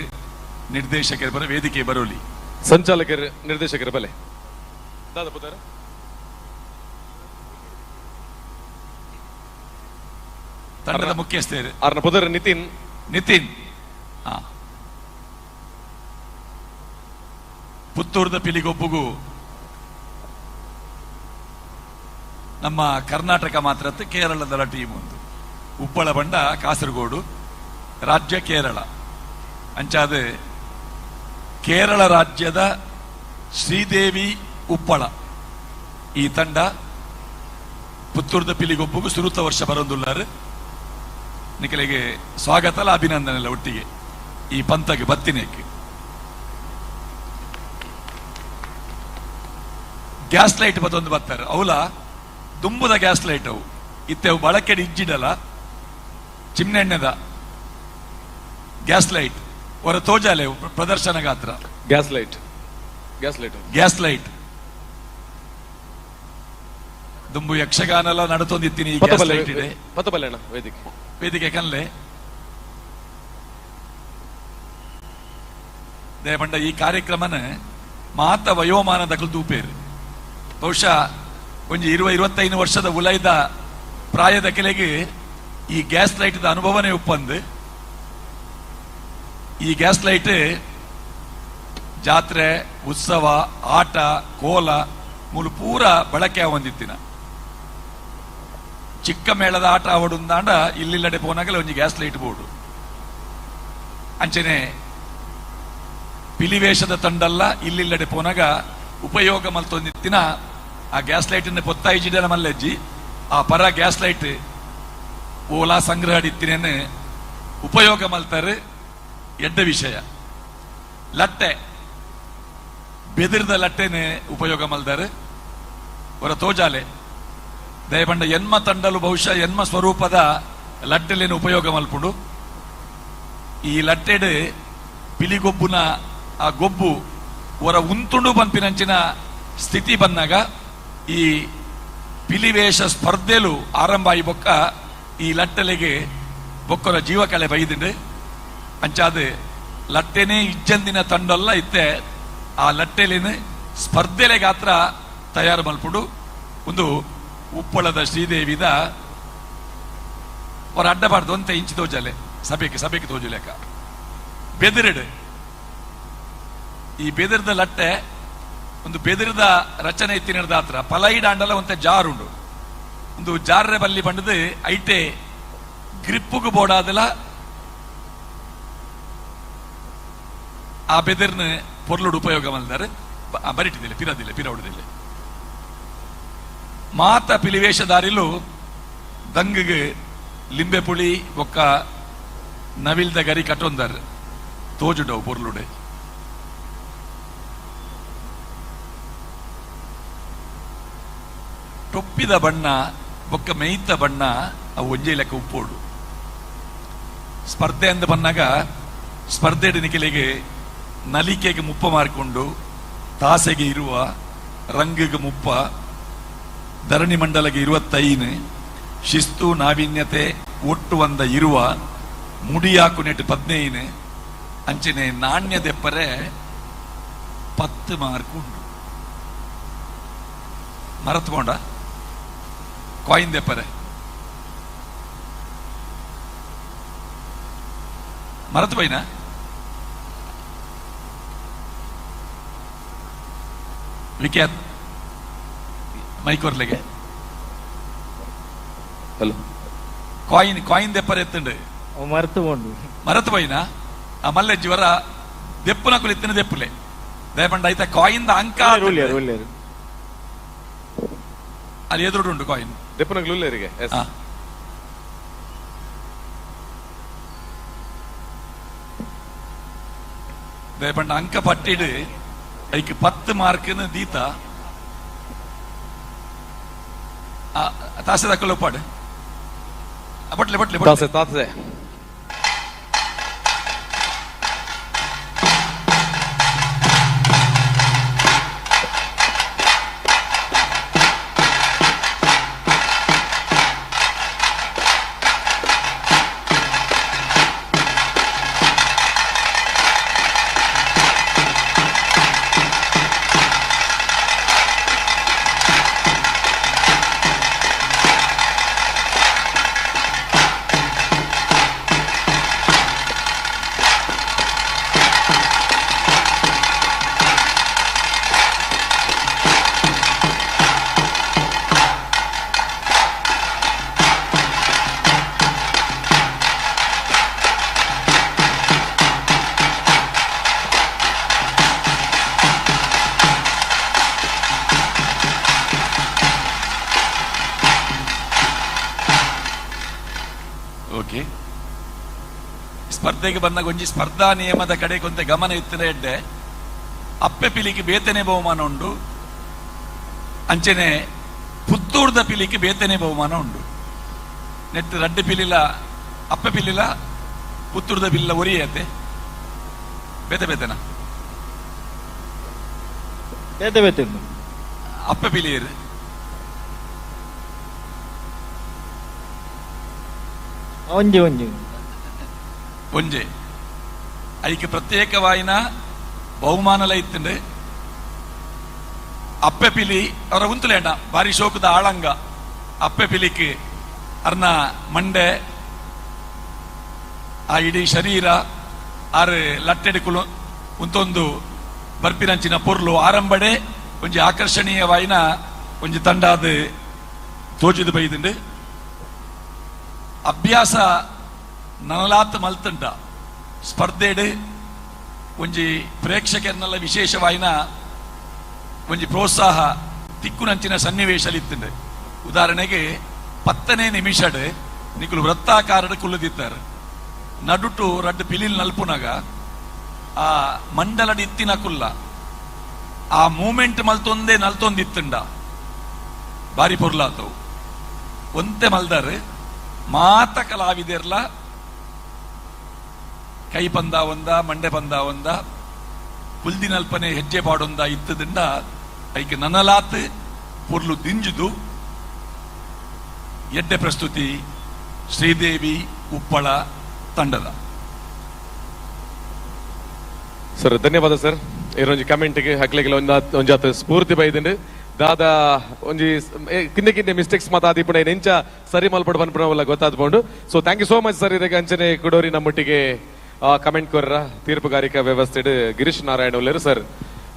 ನಿರ್ದೇಶಕರು ಬರ ವೇದಿಕೆ ಬರೋಲಿ. ಸಂಚಾಲಕರು ನಿರ್ದೇಶಕರು ಬಲೆ ದಾದ ಪುತ್ರ ತಂಡದ ಮುಖ್ಯಸ್ಥರು ಅವ್ರನ್ನ ಪುತ್ರ ನಿತಿನ್ ಪುತ್ತೂರದ ಪಿಲಿಗೊಬ್ಬುಗು ನಮ್ಮ ಕರ್ನಾಟಕ ಮಾತ್ರ ಕೇರಳದ ಟೀಮ್ ಒಂದು ಉಪ್ಪಳ ಬಂಡ ಕಾಸರಗೋಡು ರಾಜ್ಯ ಕೇರಳ ಅಂಚಾದ ಕೇರಳ ರಾಜ್ಯದ ಶ್ರೀದೇವಿ ಉಪ್ಪಳ ಈ ತಂಡ ಪುತ್ತೂರದ ಪಿಲಿಗೊಬ್ಬುಗು ಸುರುತ ವರ್ಷ ಬರೋದುಲ್ಲಾರು ನಿಖಲಿಗೆ ಸ್ವಾಗತ ಅಭಿನಂದನೆ ಒಟ್ಟಿಗೆ ಈ ಪಂತಗೆ ಬತ್ತಿನೇಕ್ಕೆ ಗ್ಯಾಸ್ ಲೈಟ್ ಬತ್ತೊಂದು ಬರ್ತಾರೆ ಅವಲ ದುಂಬುದ ಗ್ಯಾಸ್ ಲೈಟ್ ಅವು ಇತ್ತವು ಬಳಕೆಡಿ ಇಜ್ಜಿಡಲ್ಲ ಚಿಮ್ನೆಣ್ಣೆದ ಗ್ಯಾಸ್ ಲೈಟ್ ಹೊರ ತೋಜಾಲೆ ಪ್ರದರ್ಶನ ಗಾತ್ರ ಗ್ಯಾಸ್ ಲೈಟ್ ದುಂಬು ಯಕ್ಷಗಾನ ಎಲ್ಲ ನಡತೊಂದಿತ್ತೀನಿ ವೇದಿಕೆ ಕನ್ಲೆ ದಯಪಂಡ ಈ ಕಾರ್ಯಕ್ರಮನ ಮಾತ ವಯೋಮಾನದ ತೂಪೇರು ಬಹುಶಃ ಒಂಜಿ 20-25 ವರ್ಷದ ಉಲೈದ ಪ್ರಾಯದ ಕೆಲೆಗೆ ಈ ಗ್ಯಾಸ್ ಲೈಟ್ ಅನುಭವನೇ ಒಪ್ಪಂದು ಈ ಗ್ಯಾಸ್ ಲೈಟ್ ಜಾತ್ರೆ ಉತ್ಸವ ಆಟ ಕೋಲ ಮೂಲ ಪೂರ ಬಳಕೆ ಹೊಂದಿತ್ತಿನ ಚಿಕ್ಕ ಮೇಳದ ಆಟ ಆವಡುಂದಾಂಡ ಇಲ್ಲಿಲ್ಲಡೆ ಪೋನಾಗಲೇ ಒಂಜಿ ಗ್ಯಾಸ್ ಲೈಟ್ ಬೋರ್ಡು ಅಂಚನೆ ಪಿಲಿವೇಷದ ತಂಡಲ್ಲ ಇಲ್ಲಿಲ್ಲಡೆ ಪೋನಾಗ ಉಪಯೋಗ ಮಲ್ತೊಂದಿತ್ತಿನ ಆ ಗ್ಯಾಸ್ ಲೈಟ್ ಪೊತ್ತಾಯಿಜಿಡನ ಮಲ್ಲೆಜ್ಜಿ ಆ ಪರ ಗ್ಯಾಸ್ ಲೈಟ್ ಓಲಾ ಸಂಗ್ರಹ ಇತ್ತಿನೇನು ಉಪಯೋಗ ಮಲ್ತಾರೆ ಎಡ್ಡ ವಿಷಯ ಲಟ್ಟೆ ಬೆದಿರ್ದ ಲಟ್ಟೆನೆ ಉಪಯೋಗ ಮಲ್ದಾರೆ ಅವರ ತೋಜಾಲೆ ದಯಪಂಡ ಎನ್ಮ ತಂಡಲು ಬಹುಶಃ ಎನ್ಮ ಸ್ವರೂಪದ ಲಟ್ಟೆಲೇನು ಉಪಯೋಗ ಮಲ್ಪುಡು ಈ ಲಟ್ಟೆಡ್ ಪಿಲಿಗೊಬ್ಬುನ ಆ ಗೊಬ್ಬು ಅವರ ಉಂತುಂಡು ಪಂಪಿನಂಚಿನ ಸ್ಥಿತಿ ಬಂದಾಗ ಈ ಪಿಲಿವೇಷ ಸ್ಪರ್ಧೆಲು ಆರಂಭ ಆಯಿ ಬೊಕ್ಕ ಈ ಲಟ್ಟೆಲೆಗೆ ಬೊಕ್ಕರ ಜೀವಕಳೆ ಬೈದಿಂಡು ಅಂಚಾದ ಲಟ್ಟೆನೇ ಇಜ್ಜಂದಿನ ತಂಡಲ್ಲ ಇತ್ತೆ ಆ ಲಟ್ಟೆಲಿನ ಸ್ಪರ್ಧೆಲೆ ಗಾತ್ರ ತಯಾರು ಮಲ್ಪುಡು ಒಂದು ಉಪ್ಪಳದ ಶ್ರೀದೇವಿದ ಅವರ ಅಡ್ಡಬಾರ್ದು ಅಂತ ಇಂಚಿ ತೋಜಲೆ ಸಭೆಗೆ ತೋಜಲೆಕ ಬೆದಿರಿಡು ಈ ಬೆದಿರದ ಲಟ್ಟೆ ಒಂದು ಬೆದಿರದ ರಚನೆ ಇತ್ತಿನ ಹತ್ರ ಪಲೈಡಾಂಡಲ ಒಂತೆ ಜಾರುಂಡು ಒಂದು ಜಾರ್ರೆ ಬಲ್ಲಿ ಬಂಡದು ಐಟೆ ಗ್ರಿಪ್ಪುಗು ಬೋಡಾದಲ ಆ ಬೆದಿರ್ನ ಪೊರ್ಲುಡು ಉಪಯೋಗ ಮಲ್ದಾರೆ ಬರಿಟಿದಿಲ್ಲ ಪಿರ ಹೊಡೆದಿಲ್ಲ ಮಾತ ಪಿಲಿವೇಷದಾರಿಲು ದಂಗಿಗೆ ಲಿಂಬೆ ಪುಳಿ ಒಕ್ಕ ನವಿಲ್ದ ಗರಿ ಕಟ್ಟೊಂದಾರ ತೋಜುಡವು ಪೊರ್ಲುಡೆ ಟೊಪ್ಪಿದ ಬಣ್ಣ ಬೊಕ್ಕ ಮೇಯ್ತ ಬಣ್ಣ ಅವು ಒಂಜೆ ಲೆಕ್ಕ ಉಪ್ಪೋಡು ಸ್ಪರ್ಧೆ ಅಂದ ಬಂದಾಗ ಸ್ಪರ್ಧೆ ನಿಖಿಲೆಗೆ ನಲಿಕೆಗೆ ಮುಪ್ಪ ಮಾರ್ಕೊಂಡು ತಾಸೆಗೆ ಇರುವ ರಂಗಿಗೆ ಮುಪ್ಪ ಧರಣಿ ಮಂಡಲಗೆ 25 ಶಿಸ್ತು ನಾವೀನ್ಯತೆ ಒಟ್ಟು ಒಂದ ಇರುವ ಮುಡಿಯಾಕು ನೆಟ್ಟು 15 ಅಂಚನೆ ನಾಣ್ಯ ದೆಪ್ಪರೆ 10 ಮಾರ್ಕ್ ಉಂಟು ಮರತ್ಕೊಂಡ ಕಾಯಿನ್ ದೆಪ್ಪರೆ ಮರತು ಬೈನ ವಿಖ್ಯಾತ್ ಮೈಕೋರ್ಲೆಗೆ ಹಲೋ ಕಾಯಿನ್ ದೆಪ್ಪರೆ ಎತ್ತುಂಡು ಮರತು ಬೈನ ಆ ಮಲ್ಲೆಜ್ಜಿ ವರ ದೆಪ್ಪುನ ಕುಲಿತ್ತಿನ ದೆಪ್ಪುಲೆ ದಯಪಂಡ ಐತ ಕಾಯಿನ್ ಅಂಕ ಅಲ್ಲಿ ಎದುರುಂಡು ಕಾಯಿನ್ ದೆಪ್ಪನಗ್ಲುಲ್ಲೇರಿಗೆ ದಯಪಂಡ ಅಂಕ ಪಟ್ಟಿಡು ಐಕ್ 10 ಮಾರ್ಕ್ ದೀತ ತಾಸೆ ದಕ್ಕಲು ಪಾಡು ಬಟ್ಲೆ ತಾಸೆ ಸ್ಪರ್ಧೆಗೆ ಬಂದಾಗ ಒಂಜಿ ಸ್ಪರ್ಧಾ ನಿಯಮದ ಕಡೆ ಕೊಂತ ಗಮನ ಇತ್ತಿನ ಎಡ್ಡೆ ಅಪ್ಪೆ ಪಿಲಿಗೆ ಬೇತನೆ ಬಹುಮಾನ ಉಂಡು ಅಂಚನೆ ಪುತ್ತೂರ್ದ ಪಿಲಿಗೆ ಬೇತನೆ ಬಹುಮಾನ ಉಂಡು ನೆಟ್ ರಡ್ಡು ಪಿಲಿಲ ಅಪ್ಪೆ ಪಿಲಿಲ ಪುತ್ತೂರ್ದ ಪಿಲಿಲ ಒರಿಯತೆ ಬೇತೆನ ಬೇತೆ ಅಪ್ಪೆ ಪಿಲಿಯರು ಒಂಜಿ ಒಂಜಿ ಒಂಜೆ ಐಕೆ ಪ್ರತ್ಯೇಕವಾಯಿನ ಬಹುಮಾನಲ ಇತ್ತಂಡು ಅಪ್ಪೆ ಪಿಲಿ ಅವರ ಉಂತುಲೇಂಡ ಬಾರಿ ಶೋಕದ ಆಳಂಗ ಅಪ್ಪೆ ಪಿಲಿಕ್ ಅರ್ನ ಮಂಡೆ ಆ ಇಡೀ ಶರೀರ ಆರು ಲಟ್ಟೆಡುಕುಲು ಉಂತೊಂದು ಬರ್ಪಿನಂಚಿನ ಪೊರ್ಲು ಆರಂಭಡೆ ಒಂಜಿ ಆಕರ್ಷಣೀಯವಾಯಿನ ಒಂಜಿ ತಂಡಾದ ತೋಜುದು ಬೈದುಂಡು ಅಭ್ಯಾಸ ನನಲಾತ್ ಮಲ್ತಂಡ ಸ್ಪರ್ಧೆಡು ಒಂಜಿ ಪ್ರೇಕ್ಷಕರನ್ನೆಲ್ಲ ವಿಶೇಷವಾಯಿನ ಒಂಜಿ ಪ್ರೋತ್ಸಾಹ ತಿಕ್ಕುನಂಚಿನ ಸನ್ನಿವೇಶಲಿತ್ತಂಡು ಉದಾಹರಣೆಗೆ 10ನೇ ನಿಮಿಷಡ್ ನಿಕುಲು ವೃತ್ತಾಕಾರಡ್ ಕುಲ್ಲದಿತ್ತಾರೆ ನಡುಟು ರಡ್ಡು ಪಿಲಿಲ್ ನಲ್ಪುನಾಗ ಆ ಮಂಡಲಡ್ ಇತ್ತಿನ ಕುಲ್ಲ ಆ ಮೂಮೆಂಟ್ ಮಲ್ತೊಂದೇ ನಲ್ತೊಂದಿತ್ತಂಡ ಬಾರಿ ಪೊರ್ಲಾತವು ಒಂತೆ ಮಲ್ದಾರ್ ಮಾತ ಕಲಾವಿದೆರ್ಲ ಕೈ ಪಂದ ಒಂದ ಮಂಡೆ ಪಂದ ಒಂದ ಕುಲ್ದಿನಲ್ಪನೆ ಹೆಜ್ಜೆ ಪಾಡೊಂದ ಇತ್ತದಿಂದ ಐಕೆ ನನಲಾತ್ ಪೊರ್ಲು ದಿಂಜುದು ಎಡ್ಡೆ ಪ್ರಸ್ತುತಿ ಶ್ರೀದೇವಿ ಉಪ್ಪಳ ತಂಡದ ಸರ್ ಧನ್ಯವಾದ ಸರ್ ಇರೊಂಜಿ ಕಮೆಂಟ್ಗೆ ಹಾಕ್ಲಿಕ್ಕೆ ಒಂಜಾತ ಸ್ಫೂರ್ತಿ ಬೈದಿಂಡು ದಾದ ಒಂಜಿ ಕಿನ್ನೆ ಮಿಸ್ಟೇಕ್ಸ್ ಮಾತಾದಿಪುಣ ಎಂಚ ಸರಿ ಮಲ್ಪಡು ಬನ್ಪುಣವಲ್ಲ ಗೊತ್ತಾದ್ಕೊಂಡು so thank you so much sir ಇರಗೆ ಅಂಚನೆ ಕುಡೋರಿ ನಮ್ಮೊಟ್ಟಿಗೆ ಕಮೆಂಟ್ ಕೊರ್ರ ತೀರ್ಪುಗಾರಿಕಾ ವ್ಯವಸ್ಥೆ ಗಿರೀಶ್ ನಾರಾಯಣ ಒಲ್ಲೆರು ಸರ್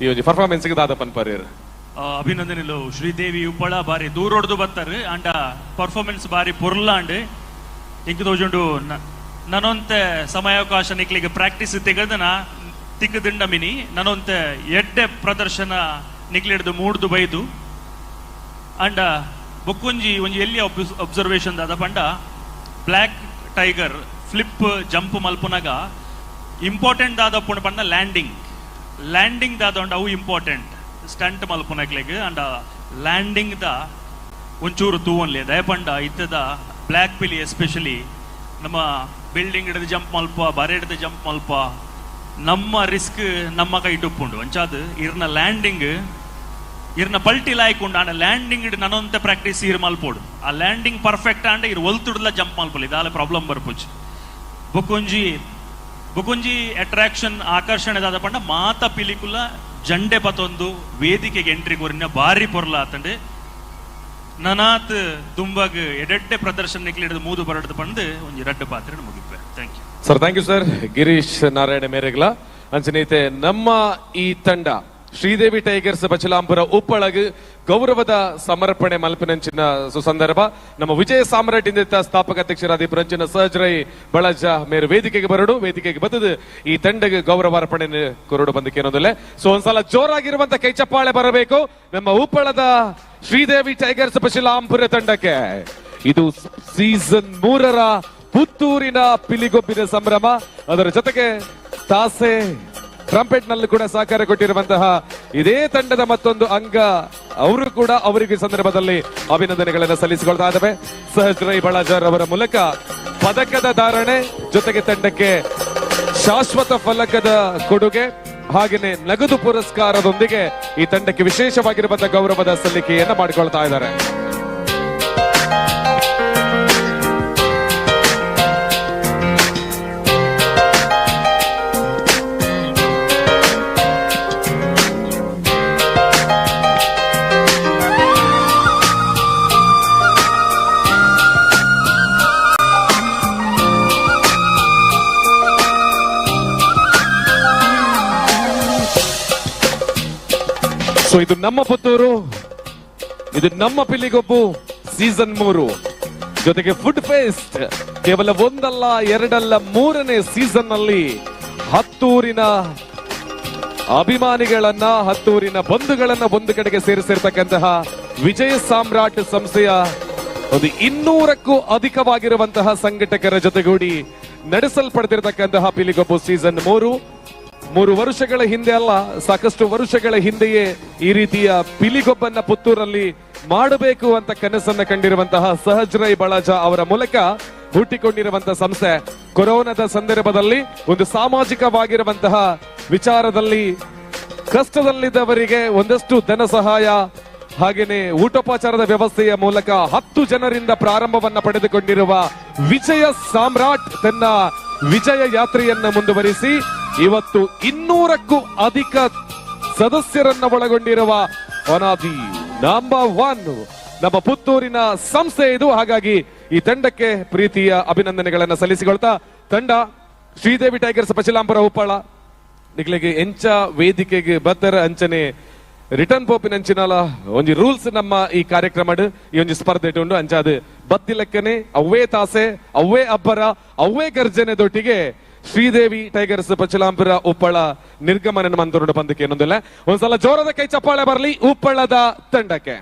ಈ ಒಂಜಿ ಪರ್ಫಾರ್ಮೆನ್ಸ್ ಗೆ ದಾದ ಪನ್ಪರ್ಯರು ಅಭಿನಂದನೆಲು ಶ್ರೀದೇವಿ ಉಪ್ಪಳ ಬಾರಿ ದೂರೊಡ್ದು ಬತ್ತಾರೆ ಅಂಡ ಪರ್ಫಾರ್ಮೆನ್ಸ್ ಬಾರಿ ಪೊರ್ಲಾಂಡ್ ಇಂಕ ತೋಜುಂಡು ನನೊಂತೆ ಸಮಯಾವಕಾಶ ನಿಕ್ಲಿಗೆ ಪ್ರಾಕ್ಟೀಸ್ ತೆಗೆದನ ತಿಕ್ಕದಿಂಡ ಮಿನಿ ನನೊಂತೆ ಎಡ್ಡೆ ಪ್ರದರ್ಶನ ನಿಕ್ಲಿಡ್ದು ಮೂಡ್ದು ಬೈದು ಅಂಡ ಬೊಕ್ಕೊಂಜಿ ಒಂಜಿ ಎಲ್ಲಿ ಅಬ್ಸರ್ವೇಷನ್ ದಾದ ಪಂಡ ಬ್ಲ್ಯಾಕ್ ಟೈಗರ್ ಫ್ಲಿಪ್ ಜಂಪ್ ಮಲ್ಪುನಾಗ ಇಂಪಾರ್ಟೆಂಟ್ ದಾದ ಪುಣ ಪಂಡ ಲ್ಯಾಂಡಿಂಗ್ ದಾದ ಅವು ಇಂಪಾರ್ಟೆಂಟ್ ಸ್ಟಂಟ್ ಮಲ್ಪುನಕ್ಲೆಗ್ ಅಂಡ ಲ್ಯಾಂಡಿಂಗ್ ದ ಒಂಚೂರು ತೂವನ್ಲಿ ದಯಪಂಡ ಇತ್ತದ ಬ್ಲ್ಯಾಕ್ ಪಿಲಿ ಎಸ್ಪೆಷಲಿ ನಮ್ಮ ಬಿಲ್ಡಿಂಗ್ ಹಿಡಿದು ಜಂಪ್ ಮಲ್ಪ ಬರೆ ಹಿಡಿದು ಜಂಪ್ ಮಲ್ಪ ನಮ್ಮ ರಿಸ್ಕ್ ನಮ್ಮ ಕೈ ಟುಪ್ಪುಂಡು ಅಂಚಾದ ಇರ್ನ ಲ್ಯಾಂಡಿಂಗ್ ಇರ್ನ ಪಲ್ಟಿ ಲಾಯ್ಕೊಂಡು ಆಂಡ ಲ್ಯಾಂಡಿಂಗ್ ಇಡ್ ನನೊಂತೆ ಪ್ರಾಕ್ಟೀಸ್ ಇರ್ ಮಲ್ಪೋಡು ಆ ಲ್ಯಾಂಡಿಂಗ್ ಪರ್ಫೆಕ್ಟ್ ಆಂಡ ಇರ್ ಒಲ್ತುಡ್ಲ ಜಂಪ್ ಮಲ್ಪಲಿ ಇದಾಲ ಪ್ರಾಬ್ಲಮ್ ಬರ್ಪುಜ್ ಬೊಕೊಂಜಿ ಅಟ್ರಾಕ್ಷನ್ ಆಕರ್ಷಣೆ ದಾದ ಪಂಡ ಮಾತ ಪಿಲಿಕುಲ ಜಂಡೆ ಪತೊಂದು ವೇದಿಕೆಗೆ ಎಂಟ್ರಿ ಕೊರಿನ ಬಾರಿ ಪೊರ್ಲ ಆತಂಡೆ ನನಾತ್ ದುಂಬಗ್ ಎಡೆಡ್ಡೆ ಪ್ರದರ್ಶನ ನಿಕ್ಲಿಡಿದ ಮೂದು ಬರಡ್ದು ಪಂದು ಒಂಜಿ ರಡ್ಡು ಪಾತ್ರೆ ಮುಗಿಪೆ thank you sir thank you sir Girish Narayana ಮೇರೆಗ್ಲ ಅಂಚನೀತೆ ನಮ್ಮ ಈ ತಂಡ ಶ್ರೀದೇವಿ ಟೈಗರ್ಸ್ ಬಚಲಾಂಪುರ ಉಪ್ಪಳಗ್ ಗೌರವದ ಸಮರ್ಪಣೆ ಮಲ್ಪನಂಚಿನ ಸುಸಂದರ್ಭ ನಮ್ಮ ವಿಜಯ ಸಾಮ್ರಾಟ್ ಇಂದಿತ್ತ ಸ್ಥಾಪಕ ಅಧ್ಯಕ್ಷರಾದ ಪರಂಚಿನ ಸಹಜರೈ ಬಳಜ ಮೇರು ವೇದಿಕೆಗೆ ಬರಡು ವೇದಿಕೆಗೆ ಬತ್ತದು ಈ ತಂಡಗೆ ಗೌರವ ಅರ್ಪಣೆ ಕೊರಡು ಬಂದಕ್ಕೆ ಏನೋದಿಲ್ಲ ಸೊ ಒಂದ್ಸಲ ಜೋರಾಗಿರುವಂತ ಕೈ ಚಪ್ಪಾಳೆ ಬರಬೇಕು ನಮ್ಮ ಉಪ್ಪಳದ ಶ್ರೀದೇವಿ ಟೈಗರ್ಸ್ ಬಚಲಾಂಪುರ ತಂಡಕ್ಕೆ ಇದು ಸೀಸನ್ 3ರ ಪುತ್ತೂರಿನ ಪಿಲಿಗೊಬ್ಬಿನ ಸಂಭ್ರಮ ಅದರ ಜೊತೆಗೆ ತಾಸೆ ಟ್ರಂಪೆಟ್ ನಲ್ಲಿ ಕೂಡ ಸಹಕಾರ ಕೊಟ್ಟಿರುವಂತಹ ಇದೇ ತಂಡದ ಮತ್ತೊಂದು ಅಂಗ ಅವರು ಕೂಡ ಅವರಿಗೆ ಸಂದರ್ಭದಲ್ಲಿ ಅಭಿನಂದನೆಗಳನ್ನು ಸಲ್ಲಿಸಿಕೊಳ್ತಾ ಇದ್ದಾವೆ ಸಹಜರೈ ಬಳಜರ್ ಅವರ ಮೂಲಕ ಪದಕದ ಧಾರಣೆ ಜೊತೆಗೆ ತಂಡಕ್ಕೆ ಶಾಶ್ವತ ಫಲಕದ ಕೊಡುಗೆ ಹಾಗೆಯೇ ನಗದು ಪುರಸ್ಕಾರದೊಂದಿಗೆ ಈ ತಂಡಕ್ಕೆ ವಿಶೇಷವಾಗಿರುವಂತಹ ಗೌರವದ ಸಲ್ಲಿಕೆಯನ್ನ ಮಾಡಿಕೊಳ್ತಾ ಇದ್ದಾರೆ ಸೊ ಇದು ನಮ್ಮ ಪುತ್ತೂರು, ಇದು ನಮ್ಮ ಪಿಲಿಗೊಬ್ಬು ಸೀಸನ್ 3 ಜೊತೆಗೆ ಫುಡ್ ಫೆಸ್ಟ್ ಕೇವಲ ಒಂದಲ್ಲ ಎರಡಲ್ಲ 3ನೇ ಸೀಸನ್ ನಲ್ಲಿ ಹತ್ತೂರಿನ ಅಭಿಮಾನಿಗಳನ್ನ ಹತ್ತೂರಿನ ಬಂಧುಗಳನ್ನ ಒಂದು ಕಡೆಗೆ ಸೇರಿಸಿರ್ತಕ್ಕಂತಹ ವಿಜಯ ಸಾಮ್ರಾಟ್ ಸಂಸ್ಥೆಯ ಒಂದು 200ಕ್ಕೂ ಅಧಿಕವಾಗಿರುವಂತಹ ಸಂಘಟಕರ ಜೊತೆಗೂಡಿ ನಡೆಸಲ್ಪಡ್ತಿರತಕ್ಕಂತಹ ಪಿಲಿಗೊಬ್ಬು ಸೀಸನ್ 3 ವರ್ಷಗಳ ಹಿಂದೆ ಅಲ್ಲ, ಸಾಕಷ್ಟು ವರ್ಷಗಳ ಹಿಂದೆಯೇ ಈ ರೀತಿಯ ಪಿಲಿಗೊಬ್ಬನ್ನ ಪುತ್ತೂರಲ್ಲಿ ಮಾಡಬೇಕು ಅಂತ ಕನಸನ್ನ ಕಂಡಿರುವಂತಹ ಸಹಜರೈ ಬಳಜ ಅವರ ಮೂಲಕ ಹುಟ್ಟಿಕೊಂಡಿರುವಂತಹ ಸಂಸ್ಥೆ ಕೊರೋನಾದ ಸಂದರ್ಭದಲ್ಲಿ ಒಂದು ಸಾಮಾಜಿಕವಾಗಿರುವಂತಹ ವಿಚಾರದಲ್ಲಿ ಕಷ್ಟದಲ್ಲಿದ್ದವರಿಗೆ ಒಂದಷ್ಟು ಧನ ಸಹಾಯ ಹಾಗೇನೆ ಊಟೋಪಚಾರದ ವ್ಯವಸ್ಥೆಯ ಮೂಲಕ 10 ಜನರಿಂದ ಪ್ರಾರಂಭವನ್ನ ಪಡೆದುಕೊಂಡಿರುವ ವಿಜಯ ಸಾಮ್ರಾಟ್ ತನ್ನ ವಿಜಯ ಯಾತ್ರೆಯನ್ನ ಮುಂದುವರಿಸಿ ಇವತ್ತು 200ಕ್ಕೂ ಅಧಿಕ ಸದಸ್ಯರನ್ನ ಒಳಗೊಂಡಿರುವ ಅನಾದಿ ನಂಬರ್ 1 ನಮ್ಮ ಪುತ್ತೂರಿನ ಸಂಸ್ಥೆ ಇದು. ಹಾಗಾಗಿ ಈ ತಂಡಕ್ಕೆ ಪ್ರೀತಿಯ ಅಭಿನಂದನೆಗಳನ್ನ ಸಲ್ಲಿಸಿಕೊಳ್ತಾ ತಂಡ ಶ್ರೀದೇವಿ ಟೈಗರ್ಸ್ ಪಚಲಾಂಪುರ ಉಪ್ಪಳ ನಿಕ್ಲೆಗೆ ಎಂಚ ವೇದಿಕೆಗೆ ಬತ್ತರ ಅಂಚನೆ ರಿಟರ್ನ್ ಪೋಪಿನ ಅಂಚಿನಾಲ ಒಂಜಿ ರೂಲ್ಸ್ ನಮ್ಮ ಈ ಕಾರ್ಯಕ್ರಮ ಈ ಒಂಜಿ ಸ್ಪರ್ಧೆ ಉಂಡು ಅಂಚಾದು ಬತ್ತಿಲೆಕ್ಕನೆ ಅವ್ವೇ ತಾಸೆ ಅವ್ವೇ ಅಬ್ಬರ ಅವ್ವೇ ಗರ್ಜನೆದೊಟ್ಟಿಗೆ ಶ್ರೀದೇವಿ ಟೈಗರ್ಸ್ ಪಚಲಾಂಪುರ ಉಪ್ಪಳ ನಿರ್ಗಮನ ಮಂತೊಂಡು ಬಂದಕ್ಕೆ ಏನೊಂದಿಲ್ಲ. ಒಂದ್ಸಲ ಜೋರದ ಕೈ ಚಪ್ಪಾಳೆ ಬರಲಿ ಉಪ್ಪಳದ ತಂಡಕ್ಕೆ.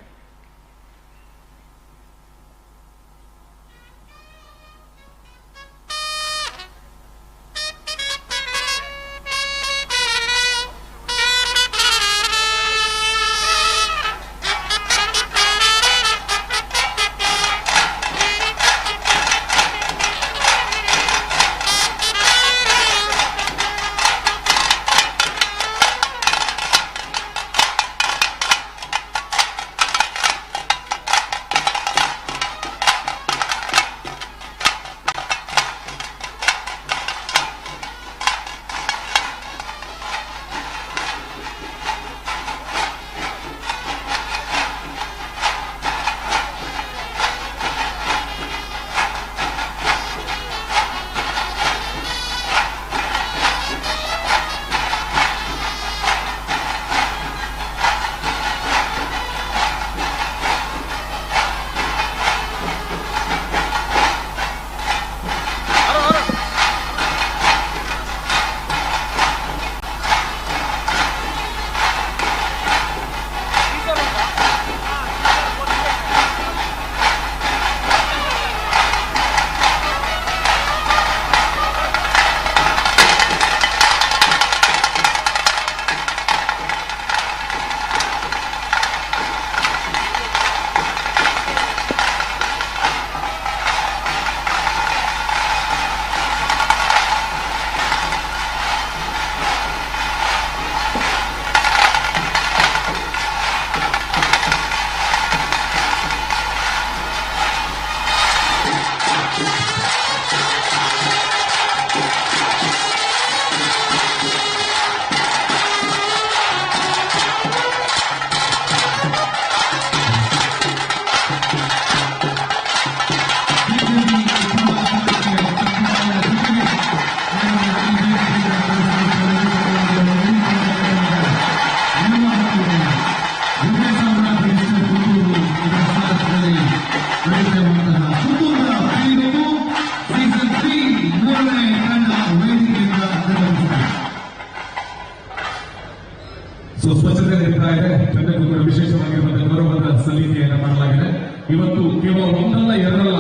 ಸ್ವಚ್ಛತೆ ನಡೀತಾ ಇದೆ. ತಂಡಕ್ಕೂ ಕೂಡ ವಿಶೇಷವಾಗಿರುವಂತಹ ಗೌರವದ ಸಲ್ಲಿಕೆಯನ್ನು ಮಾಡಲಾಗಿದೆ. ಇವತ್ತು ಕೇವಲ ಒಂದಲ್ಲ ಎರಡಲ್ಲ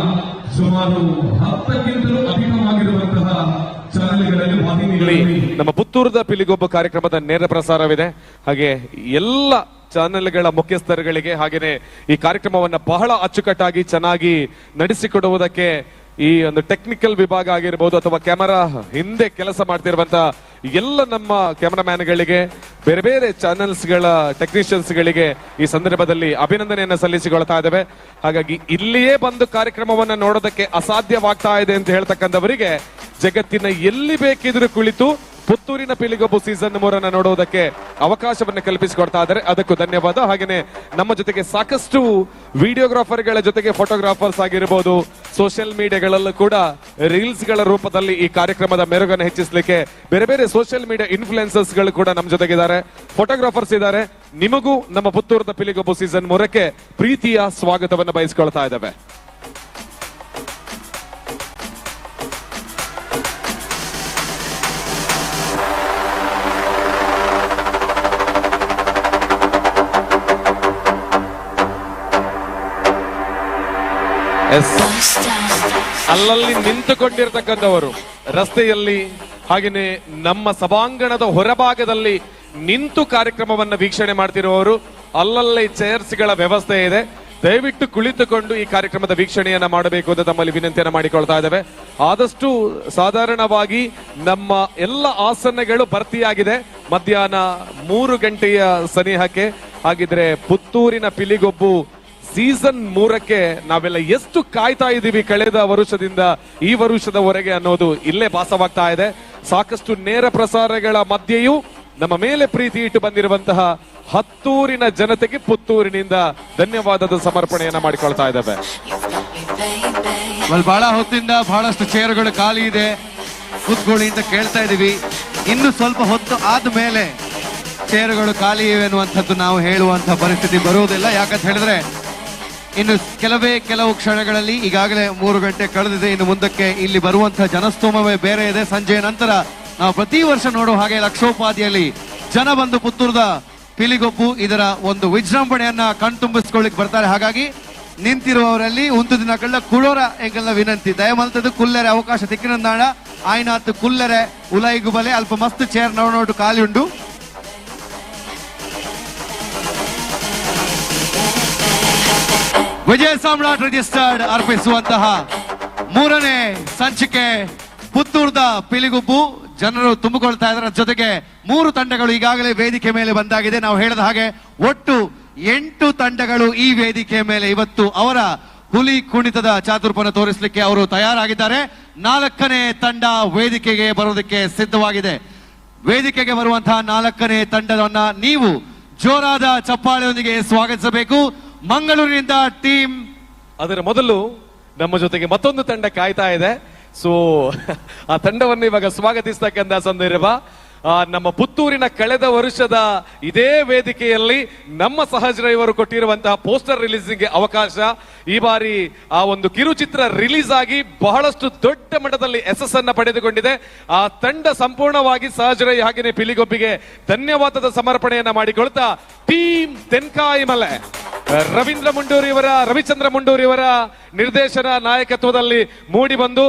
ಸುಮಾರು 10ಕ್ಕಿಂತಲೂ ಅಧಿಕವಾಗಿರುವಂತಹ ಚಾನೆಲ್ಗಳಲ್ಲಿ ವಾಹಿನಿಗಳಲ್ಲಿ ನಮ್ಮ ಪುತ್ತೂರದ ಪಿಲಿಗೊಬ್ಬ ಕಾರ್ಯಕ್ರಮದ ನೇರ ಪ್ರಸಾರವಿದೆ. ಹಾಗೆ ಎಲ್ಲ ಚಾನೆಲ್ಗಳ ಮುಖ್ಯಸ್ಥರುಗಳಿಗೆ ಹಾಗೇನೆ ಈ ಕಾರ್ಯಕ್ರಮವನ್ನ ಬಹಳ ಅಚ್ಚುಕಟ್ಟಾಗಿ ಚೆನ್ನಾಗಿ ನಡೆಸಿಕೊಡುವುದಕ್ಕೆ ಈ ಒಂದು ಟೆಕ್ನಿಕಲ್ ವಿಭಾಗ ಆಗಿರ್ಬೋದು ಅಥವಾ ಕ್ಯಾಮರಾ ಹಿಂದೆ ಕೆಲಸ ಮಾಡ್ತಿರುವಂತ ಎಲ್ಲ ನಮ್ಮ ಕ್ಯಾಮರಾಮ್ಯಾನ್ಗಳಿಗೆ ಬೇರೆ ಬೇರೆ ಚಾನೆಲ್ಸ್ ಗಳ ಟೆಕ್ನಿಷಿಯನ್ಸ್ ಗಳಿಗೆ ಈ ಸಂದರ್ಭದಲ್ಲಿ ಅಭಿನಂದನೆಯನ್ನ ಸಲ್ಲಿಸಿಕೊಳ್ತಾ ಇದ್ದೇವೆ. ಹಾಗಾಗಿ ಇಲ್ಲಿಯೇ ಬಂದು ಕಾರ್ಯಕ್ರಮವನ್ನ ನೋಡೋದಕ್ಕೆ ಅಸಾಧ್ಯವಾಗ್ತಾ ಇದೆ ಅಂತ ಹೇಳ್ತಕ್ಕಂಥವರಿಗೆ ಜಗತ್ತಿನ ಎಲ್ಲಿ ಬೇಕಿದ್ರೂ ಕುಳಿತು ಪುತ್ತೂರಿನ ಪಿಲಿಗೊಬ್ಬು ಸೀಸನ್ 3 ನೋಡುವುದಕ್ಕೆ ಅವಕಾಶವನ್ನು ಕಲ್ಪಿಸಿಕೊಡ್ತಾ ಇದ್ದಾರೆ. ಅದಕ್ಕೂ ಧನ್ಯವಾದ. ಹಾಗೇನೆ ನಮ್ಮ ಜೊತೆಗೆ ಸಾಕಷ್ಟು ವಿಡಿಯೋಗ್ರಾಫರ್ಗಳ ಜೊತೆಗೆ ಫೋಟೋಗ್ರಾಫರ್ಸ್ ಆಗಿರಬಹುದು, ಸೋಷಿಯಲ್ ಮೀಡಿಯಾಗಳಲ್ಲೂ ಕೂಡ ರೀಲ್ಸ್ ಗಳ ರೂಪದಲ್ಲಿ ಈ ಕಾರ್ಯಕ್ರಮದ ಮೆರುಗನ್ನು ಹೆಚ್ಚಿಸಲಿಕ್ಕೆ ಬೇರೆ ಬೇರೆ ಸೋಷಿಯಲ್ ಮೀಡಿಯಾ ಇನ್ಫ್ಲುಯೆನ್ಸರ್ಸ್ ಗಳು ಕೂಡ ನಮ್ಮ ಜೊತೆಗಿದ್ದಾರೆ, ಫೋಟೋಗ್ರಾಫರ್ಸ್ ಇದ್ದಾರೆ. ನಿಮಗೂ ನಮ್ಮ ಪುತ್ತೂರದ ಪಿಲಿಗೊಬ್ಬು ಸೀಸನ್ 3ಕ್ಕೆ ಪ್ರೀತಿಯ ಸ್ವಾಗತವನ್ನು ಬಯಸಿಕೊಳ್ತಾ ಇದ್ದೇವೆ. ಅಲ್ಲಲ್ಲಿ ನಿಂತುಕೊಂಡಿರ್ತಕ್ಕಂಥವರು ರಸ್ತೆಯಲ್ಲಿ ಹಾಗೇನೆ ನಮ್ಮ ಸಭಾಂಗಣದ ಹೊರಭಾಗದಲ್ಲಿ ನಿಂತು ಕಾರ್ಯಕ್ರಮವನ್ನ ವೀಕ್ಷಣೆ ಮಾಡ್ತಿರುವವರು ಅಲ್ಲಲ್ಲಿ ಚೇರ್ಸ್ ಗಳ ವ್ಯವಸ್ಥೆ ಇದೆ. ದಯವಿಟ್ಟು ಕುಳಿತುಕೊಂಡು ಈ ಕಾರ್ಯಕ್ರಮದ ವೀಕ್ಷಣೆಯನ್ನ ಮಾಡಬೇಕು ಅಂತ ತಮ್ಮಲ್ಲಿ ವಿನಂತಿಯನ್ನ ಮಾಡಿಕೊಳ್ತಾ ಇದ್ದೇವೆ. ಆದಷ್ಟು ಸಾಧಾರಣವಾಗಿ ನಮ್ಮ ಎಲ್ಲ ಆಸನಗಳು ಭರ್ತಿಯಾಗಿದೆ. ಮಧ್ಯಾಹ್ನ 3 ಗಂಟೆಯ ಸನಿಹಕ್ಕೆ ಹಾಗಿದ್ರೆ ಪುತ್ತೂರಿನ ಪಿಲಿಗೊಬ್ಬು ಸೀಸನ್ 3ಕ್ಕೆ ನಾವೆಲ್ಲ ಎಷ್ಟು ಕಾಯ್ತಾ ಇದ್ದೀವಿ ಕಳೆದ ವರುಷದಿಂದ ಈ ವರುಷದವರೆಗೆ ಅನ್ನೋದು ಇಲ್ಲೇ ಭಾಸವಾಗ್ತಾ ಇದೆ. ಸಾಕಷ್ಟು ನೇರ ಪ್ರಸಾರಗಳ ಮಧ್ಯೆಯೂ ನಮ್ಮ ಮೇಲೆ ಪ್ರೀತಿ ಇಟ್ಟು ಬಂದಿರುವಂತಹ ಹತ್ತೂರಿನ ಜನತೆಗೆ ಪುತ್ತೂರಿನಿಂದ ಧನ್ಯವಾದದ ಸಮರ್ಪಣೆಯನ್ನ ಮಾಡಿಕೊಳ್ತಾ ಇದ್ದೇವೆ. ಬಹಳ ಹೊತ್ತಿಂದ ಬಹಳಷ್ಟು ಚೇರುಗಳು ಖಾಲಿ ಇದೆ, ಕೂತ್ಕೊಳ್ಳಿ ಅಂತ ಕೇಳ್ತಾ ಇದೀವಿ. ಇನ್ನು ಸ್ವಲ್ಪ ಹೊತ್ತು ಆದ್ಮೇಲೆ ಚೇರುಗಳು ಖಾಲಿ ಇವೆ ಅನ್ನುವಂಥದ್ದು ನಾವು ಹೇಳುವಂತಹ ಪರಿಸ್ಥಿತಿ ಬರುವುದಿಲ್ಲ. ಯಾಕಂತ ಹೇಳಿದ್ರೆ ಇನ್ನು ಕೆಲವು ಕ್ಷಣಗಳಲ್ಲಿ ಈಗಾಗಲೇ 3 ಗಂಟೆ ಕಳೆದಿದೆ. ಇನ್ನು ಮುಂದಕ್ಕೆ ಇಲ್ಲಿ ಬರುವಂತಹ ಜನಸ್ತೋಮವೇ ಬೇರೆ ಇದೆ. ಸಂಜೆಯ ನಂತರ ನಾವು ಪ್ರತಿ ವರ್ಷ ನೋಡುವ ಹಾಗೆ ಲಕ್ಷೋಪಾದಿಯಲ್ಲಿ ಜನ ಬಂದು ಪುತ್ತೂರದ ಪಿಲಿಗೊಬ್ಬು ಇದರ ಒಂದು ವಿಜೃಂಭಣೆಯನ್ನ ಕಣ್ತುಂಬಿಸ್ಕೊಳ್ಳಿಕ್ ಬರ್ತಾರೆ. ಹಾಗಾಗಿ ನಿಂತಿರುವವರಲ್ಲಿ ಒಂದು ದಿನ ಕಳ್ಳ ಕುಡೋರ ಎಂಕಲ್ನ ವಿನಂತಿ ದಯಮಲ್ತದ್ದು ಕುಲ್ಲರೆ ಅವಕಾಶ ತಿಕ್ಕಿನಂದಾಣ ಆಯ್ನಾತ್ ಕುಲ್ಲರೆ ಉಲೈಗು ಬಲೆ ಅಲ್ಪ ಮಸ್ತ್ ಚೇರ್ ನೋಡು ಖಾಲಿ ಉಂಡು. ವಿಜಯ ಸಾಮ್ರಾಟ್ ರಿಜಿಸ್ಟರ್ಡ್ ಅರ್ಪಿಸುವಂತಹ 3ನೇ ಸಂಚಿಕೆ ಪುತ್ತೂರದ ಪಿಲಿಗೊಬ್ಬು ಜನರು ತುಂಬಿಕೊಳ್ತಾ ಇದ್ದಾರೆ. ಜೊತೆಗೆ 3 ತಂಡಗಳು ಈಗಾಗಲೇ ವೇದಿಕೆ ಮೇಲೆ ಬಂದಾಗಿದೆ. ನಾವು ಹೇಳಿದ ಹಾಗೆ ಒಟ್ಟು 8 ತಂಡಗಳು ಈ ವೇದಿಕೆ ಮೇಲೆ ಇವತ್ತು ಅವರ ಹುಲಿ ಕುಣಿತದ ಚಾತುರ್ಪನ ತೋರಿಸಲಿಕ್ಕೆ ಅವರು ತಯಾರಾಗಿದ್ದಾರೆ. 4ನೇ ತಂಡ ವೇದಿಕೆಗೆ ಬರೋದಕ್ಕೆ ಸಿದ್ಧವಾಗಿದೆ. ವೇದಿಕೆಗೆ ಬರುವಂತಹ 4ನೇ ತಂಡವನ್ನ ನೀವು ಜೋರಾದ ಚಪ್ಪಾಳೆಯೊಂದಿಗೆ ಸ್ವಾಗತಿಸಬೇಕು. ಮಂಗಳೂರಿನಿಂದ ಟೀಮ್. ಅದರ ಮೊದಲು ನಮ್ಮ ಜೊತೆಗೆ ಮತ್ತೊಂದು ತಂಡ ಕಾಯ್ತಾ ಇದೆ. ಸೊ ಆ ತಂಡವನ್ನು ಇವಾಗ ಸ್ವಾಗತಿಸ್ತಕ್ಕಂಥ ಸಂದರ್ಭ ನಮ್ಮ ಪುತ್ತೂರಿನ ಕಳೆದ ವರ್ಷದ ಇದೇ ವೇದಿಕೆಯಲ್ಲಿ ನಮ್ಮ ಸಹಜ್ ಇವರು ಕೊಟ್ಟಿರುವಂತಹ ಪೋಸ್ಟರ್ ರಿಲೀಸಿಂಗ್ಗೆ ಅವಕಾಶ. ಈ ಬಾರಿ ಆ ಒಂದು ಕಿರುಚಿತ್ರ ರಿಲೀಸ್ ಆಗಿ ಬಹಳಷ್ಟು ದೊಡ್ಡ ಮಟ್ಟದಲ್ಲಿ ಯಶಸ್ಸನ್ನ ಪಡೆದುಕೊಂಡಿದೆ. ಆ ತಂಡ ಸಂಪೂರ್ಣವಾಗಿ ಸಹಜ್ ರೈ ಹಾಗೆಯೇ ಪಿಲಿಗೊಬ್ಬಿಗೆ ಧನ್ಯವಾದದ ಸಮರ್ಪಣೆಯನ್ನ ಮಾಡಿಕೊಳ್ತಾ ಟೀಮ್ ತೆನ್ಕಾಯಿ ಮಲೆ ರವಿಚಂದ್ರ ಮುಂಡೂರಿಯವರ ನಿರ್ದೇಶನ ನಾಯಕತ್ವದಲ್ಲಿ ಮೂಡಿ ಬಂದು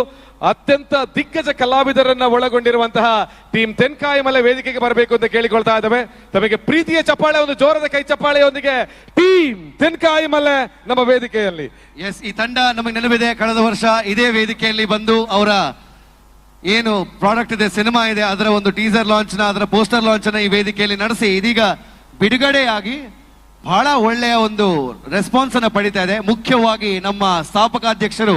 ಅತ್ಯಂತ ದಿಗ್ಗಜ ಕಲಾವಿದರನ್ನ ಒಳಗೊಂಡಿರುವಂತಹ ಟೀಮ್ ತೆನ್ಕಾಯಿ ಮಲೆ ವೇದಿಕೆಗೆ ಬರಬೇಕು ಅಂತ ಕೇಳಿಕೊಳ್ತಾ ಇದ್ದೇವೆ. ತಮಗೆ ಪ್ರೀತಿಯ ಚಪ್ಪಾಳೆ, ಒಂದು ಜೋರದ ಕೈ ಚಪ್ಪಾಳೆಯೊಂದಿಗೆ ಟೀಮ್ ತೆನ್ಕಾಯಿ ಮಲೆ ನಮ್ಮ ವೇದಿಕೆಯಲ್ಲಿ. ಎಸ್, ಈ ತಂಡ ನಮಗೆ ನೆನಪಿದೆ. ಕಳೆದ ವರ್ಷ ಇದೇ ವೇದಿಕೆಯಲ್ಲಿ ಬಂದು ಅವರ ಏನು ಪ್ರಾಡಕ್ಟ್ ಇದೆ, ಸಿನಿಮಾ ಇದೆ, ಅದರ ಒಂದು ಟೀಸರ್ ಲಾಂಚ್ ನ ಅದರ ಪೋಸ್ಟರ್ ಲಾಂಚ್ ನ ಈ ವೇದಿಕೆಯಲ್ಲಿ ನಡೆಸಿ ಇದೀಗ ಬಿಡುಗಡೆಯಾಗಿ ಬಹಳ ಒಳ್ಳೆಯ ಒಂದು ರೆಸ್ಪಾನ್ಸ್ ಅನ್ನ ಪಡಿತಾ ಇದೆ. ಮುಖ್ಯವಾಗಿ ನಮ್ಮ ಸ್ಥಾಪಕಾಧ್ಯಕ್ಷರು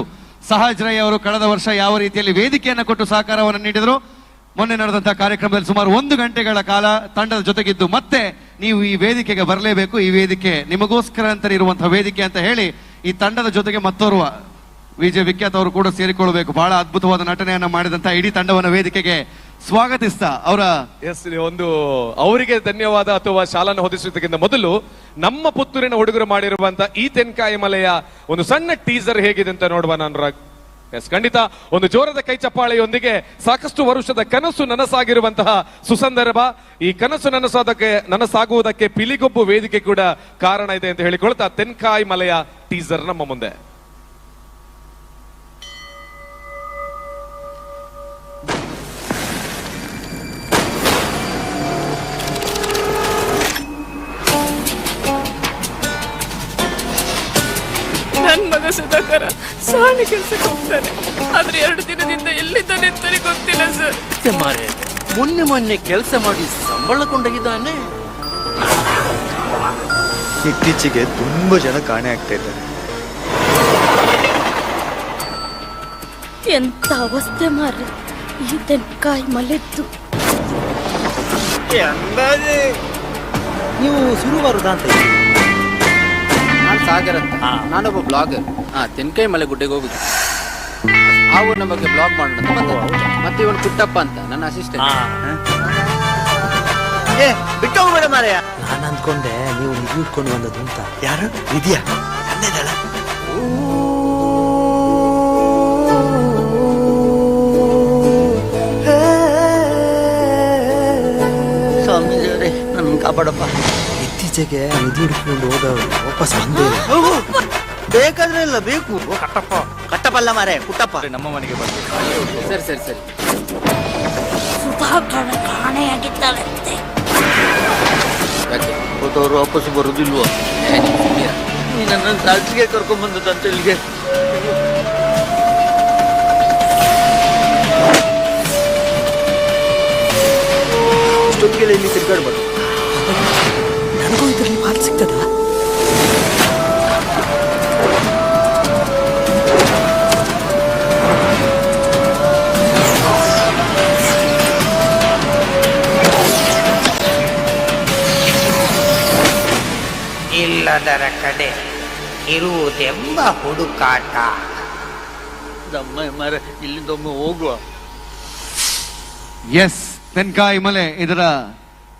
ಸಹಜ್ ರೈ ಅವರು ಕಳೆದ ವರ್ಷ ಯಾವ ರೀತಿಯಲ್ಲಿ ವೇದಿಕೆಯನ್ನು ಕೊಟ್ಟು ಸಹಕಾರವನ್ನು ನೀಡಿದ್ರು, ಮೊನ್ನೆ ನಡೆದಂತಹ ಕಾರ್ಯಕ್ರಮದಲ್ಲಿ ಸುಮಾರು 1 ಗಂಟೆಗಳ ಕಾಲ ತಂಡದ ಜೊತೆಗಿದ್ದು ಮತ್ತೆ ನೀವು ಈ ವೇದಿಕೆಗೆ ಬರಲೇಬೇಕು, ಈ ವೇದಿಕೆ ನಿಮಗೋಸ್ಕರ ಅಂತ ಇರುವಂತಹ ವೇದಿಕೆ ಅಂತ ಹೇಳಿ ಈ ತಂಡದ ಜೊತೆಗೆ ಮತ್ತೋರ್ವ ವಿಜಯ್ ವಿಖ್ಯಾತ್ ಅವರು ಕೂಡ ಸೇರಿಕೊಳ್ಳಬೇಕು. ಬಹಳ ಅದ್ಭುತವಾದ ನಟನೆಯನ್ನ ಮಾಡಿದಂತಹ ಇಡೀ ತಂಡವನ್ನು ವೇದಿಕೆಗೆ ಸ್ವಾಗತಿಸ್ತಾ ಅವರಿಗೆ ಧನ್ಯವಾದ ಅಥವಾ ಶಾಲನ್ನು ಹೊದಿಸುವುದಕ್ಕಿಂತ ಮೊದಲು ನಮ್ಮ ಪುತ್ತೂರಿನ ಹುಡುಗರು ಮಾಡಿರುವಂತಹ ಈ ತೆನ್ಕಾಯಿ ಮಲೆಯ ಒಂದು ಸಣ್ಣ ಟೀಸರ್ ಹೇಗಿದೆ ಅಂತ ನೋಡುವ ಅನುರಾಗ್. ಎಸ್, ಖಂಡಿತ ಒಂದು ಜೋರದ ಕೈ ಚಪ್ಪಾಳೆಯೊಂದಿಗೆ ಸಾಕಷ್ಟು ವರ್ಷದ ಕನಸು ನನಸಾಗಿರುವಂತಹ ಸುಸಂದರ್ಭ. ಈ ಕನಸು ನನಸಾಗುವುದಕ್ಕೆ ಪಿಲಿಗೊಬ್ಬು ವೇದಿಕೆ ಕೂಡ ಕಾರಣ ಇದೆ ಅಂತ ಹೇಳಿಕೊಳ್ತಾ ತೆನ್ಕಾಯಿ ಮಲೆಯ ಟೀಸರ್ ನಮ್ಮ ಮುಂದೆ. ನನ್ ಮಗ ಸುಧಾಕರ ಸಾಲಿ ಕೆಲ್ಸಕ್ಕೆ ಹೋಗ್ತಾನೆ, ಆದ್ರೆ 2 ದಿನದಿಂದ ಎಲ್ಲಿದ್ದಾನೆ ಅಂತಾನೆ ಗೊತ್ತಿಲ್ಲ ಸರ್. ಮೊನ್ನೆ ಕೆಲಸ ಮಾಡಿ ಸಂಬಳ ಕೊಂಡೋಗಿದ್ದಾನೆ. ಇತ್ತೀಚೆಗೆ ತುಂಬಾ ಜನ ಕಾಣೆ ಆಗ್ತಾ ಇದ್ದಾರೆ. ಎಂತ ಅವಸ್ಥೆ ಮಾರ್ರೆ ಈ ತೆನ್ಕಾಯಿ ಮಲೆದ್ದು. ನೀವು ಶುರು ಬರುದಾ ಅಂತ? ನಾನು ಸಾಗರ್ ಅಂತ, ನಾನೊಬ್ಬ ಬ್ಲಾಗರ್. ತೆನ್ಕಾಯಿ ಮಲೆ ಗುಡ್ಡೆಗೆ ಹೋಗುದು, ಆ ಊರಿನ ಬಗ್ಗೆ ಬ್ಲಾಗ್ ಮಾಡೋಣ. ಮತ್ತೆ ಇವನು ಪುಟ್ಟಪ್ಪ ಅಂತ ನನ್ನ ಅಸಿಸ್ಟೆಂಟ್. ಬಿಟ್ಟು ಹೋಗ್ಬೇಡ ಮಾರಯ್ಯ. ನಾನು ಅಂದ್ಕೊಂಡೆ ನೀವು ನಿಧಿ ಇಟ್ಕೊಂಡು ಬಂದದ್ದು ಅಂತ. ಯಾರು ಇದೆಯಾ? ಸ್ವಾಮೀಜಿಯವರೇ ನನ್ನ ಕಾಪಾಡಪ್ಪ. ಇತ್ತೀಚೆಗೆ ನಿಧಿ ಹಿಡ್ಕೊಂಡು ಹೋದವರು ವಾಪಸ್ ಬಂದೇ ಬೇಕಾದ್ರೆ ಇಲ್ಲ ಬೇಕು. ಕಟ್ಟಪ್ಪ ಅಲ್ಲ ಮಾರೇ, ಕುಟ್ಟಪ್ಪ. ನಮ್ಮ ಮನೆಗೆ ಬರ್ಬೇಕು. ಸರಿ ಸುಧಾಕರ ಕಾಣೆಯಾಗಿದ್ದಾಳಂತೆ. ಹೋದವರು ವಾಪಸ್ ಬರುದಿಲ್ವಾ? ನೀ ನನ್ನ ಸಾಕ್ಷಿಗೆ ಕರ್ಕೊಂಡ್ ಬಂದದಂತ ಇಲ್ಲಿಗೆ. ಇಷ್ಟೊತ್ತಿಗೆಲ್ಲ ಇಲ್ಲಿ ತಿರ್ಗಾಡ್ಬಾರ್ದು. ನನಗೂ ಇದ್ರಲ್ಲಿ ಮಾಲ್ಸಿ ಇಲ್ಲದರ ಕಡೆ ಇರುವುದೆಂಬ ಹುಡುಕಾಟ. ಮರ ಇಲ್ಲಿಂದೊಮ್ಮೆ ಹೋಗುವ. ಎಸ್, ತೆನ್ಕಾಯಿ ಮಲೆ ಇದರ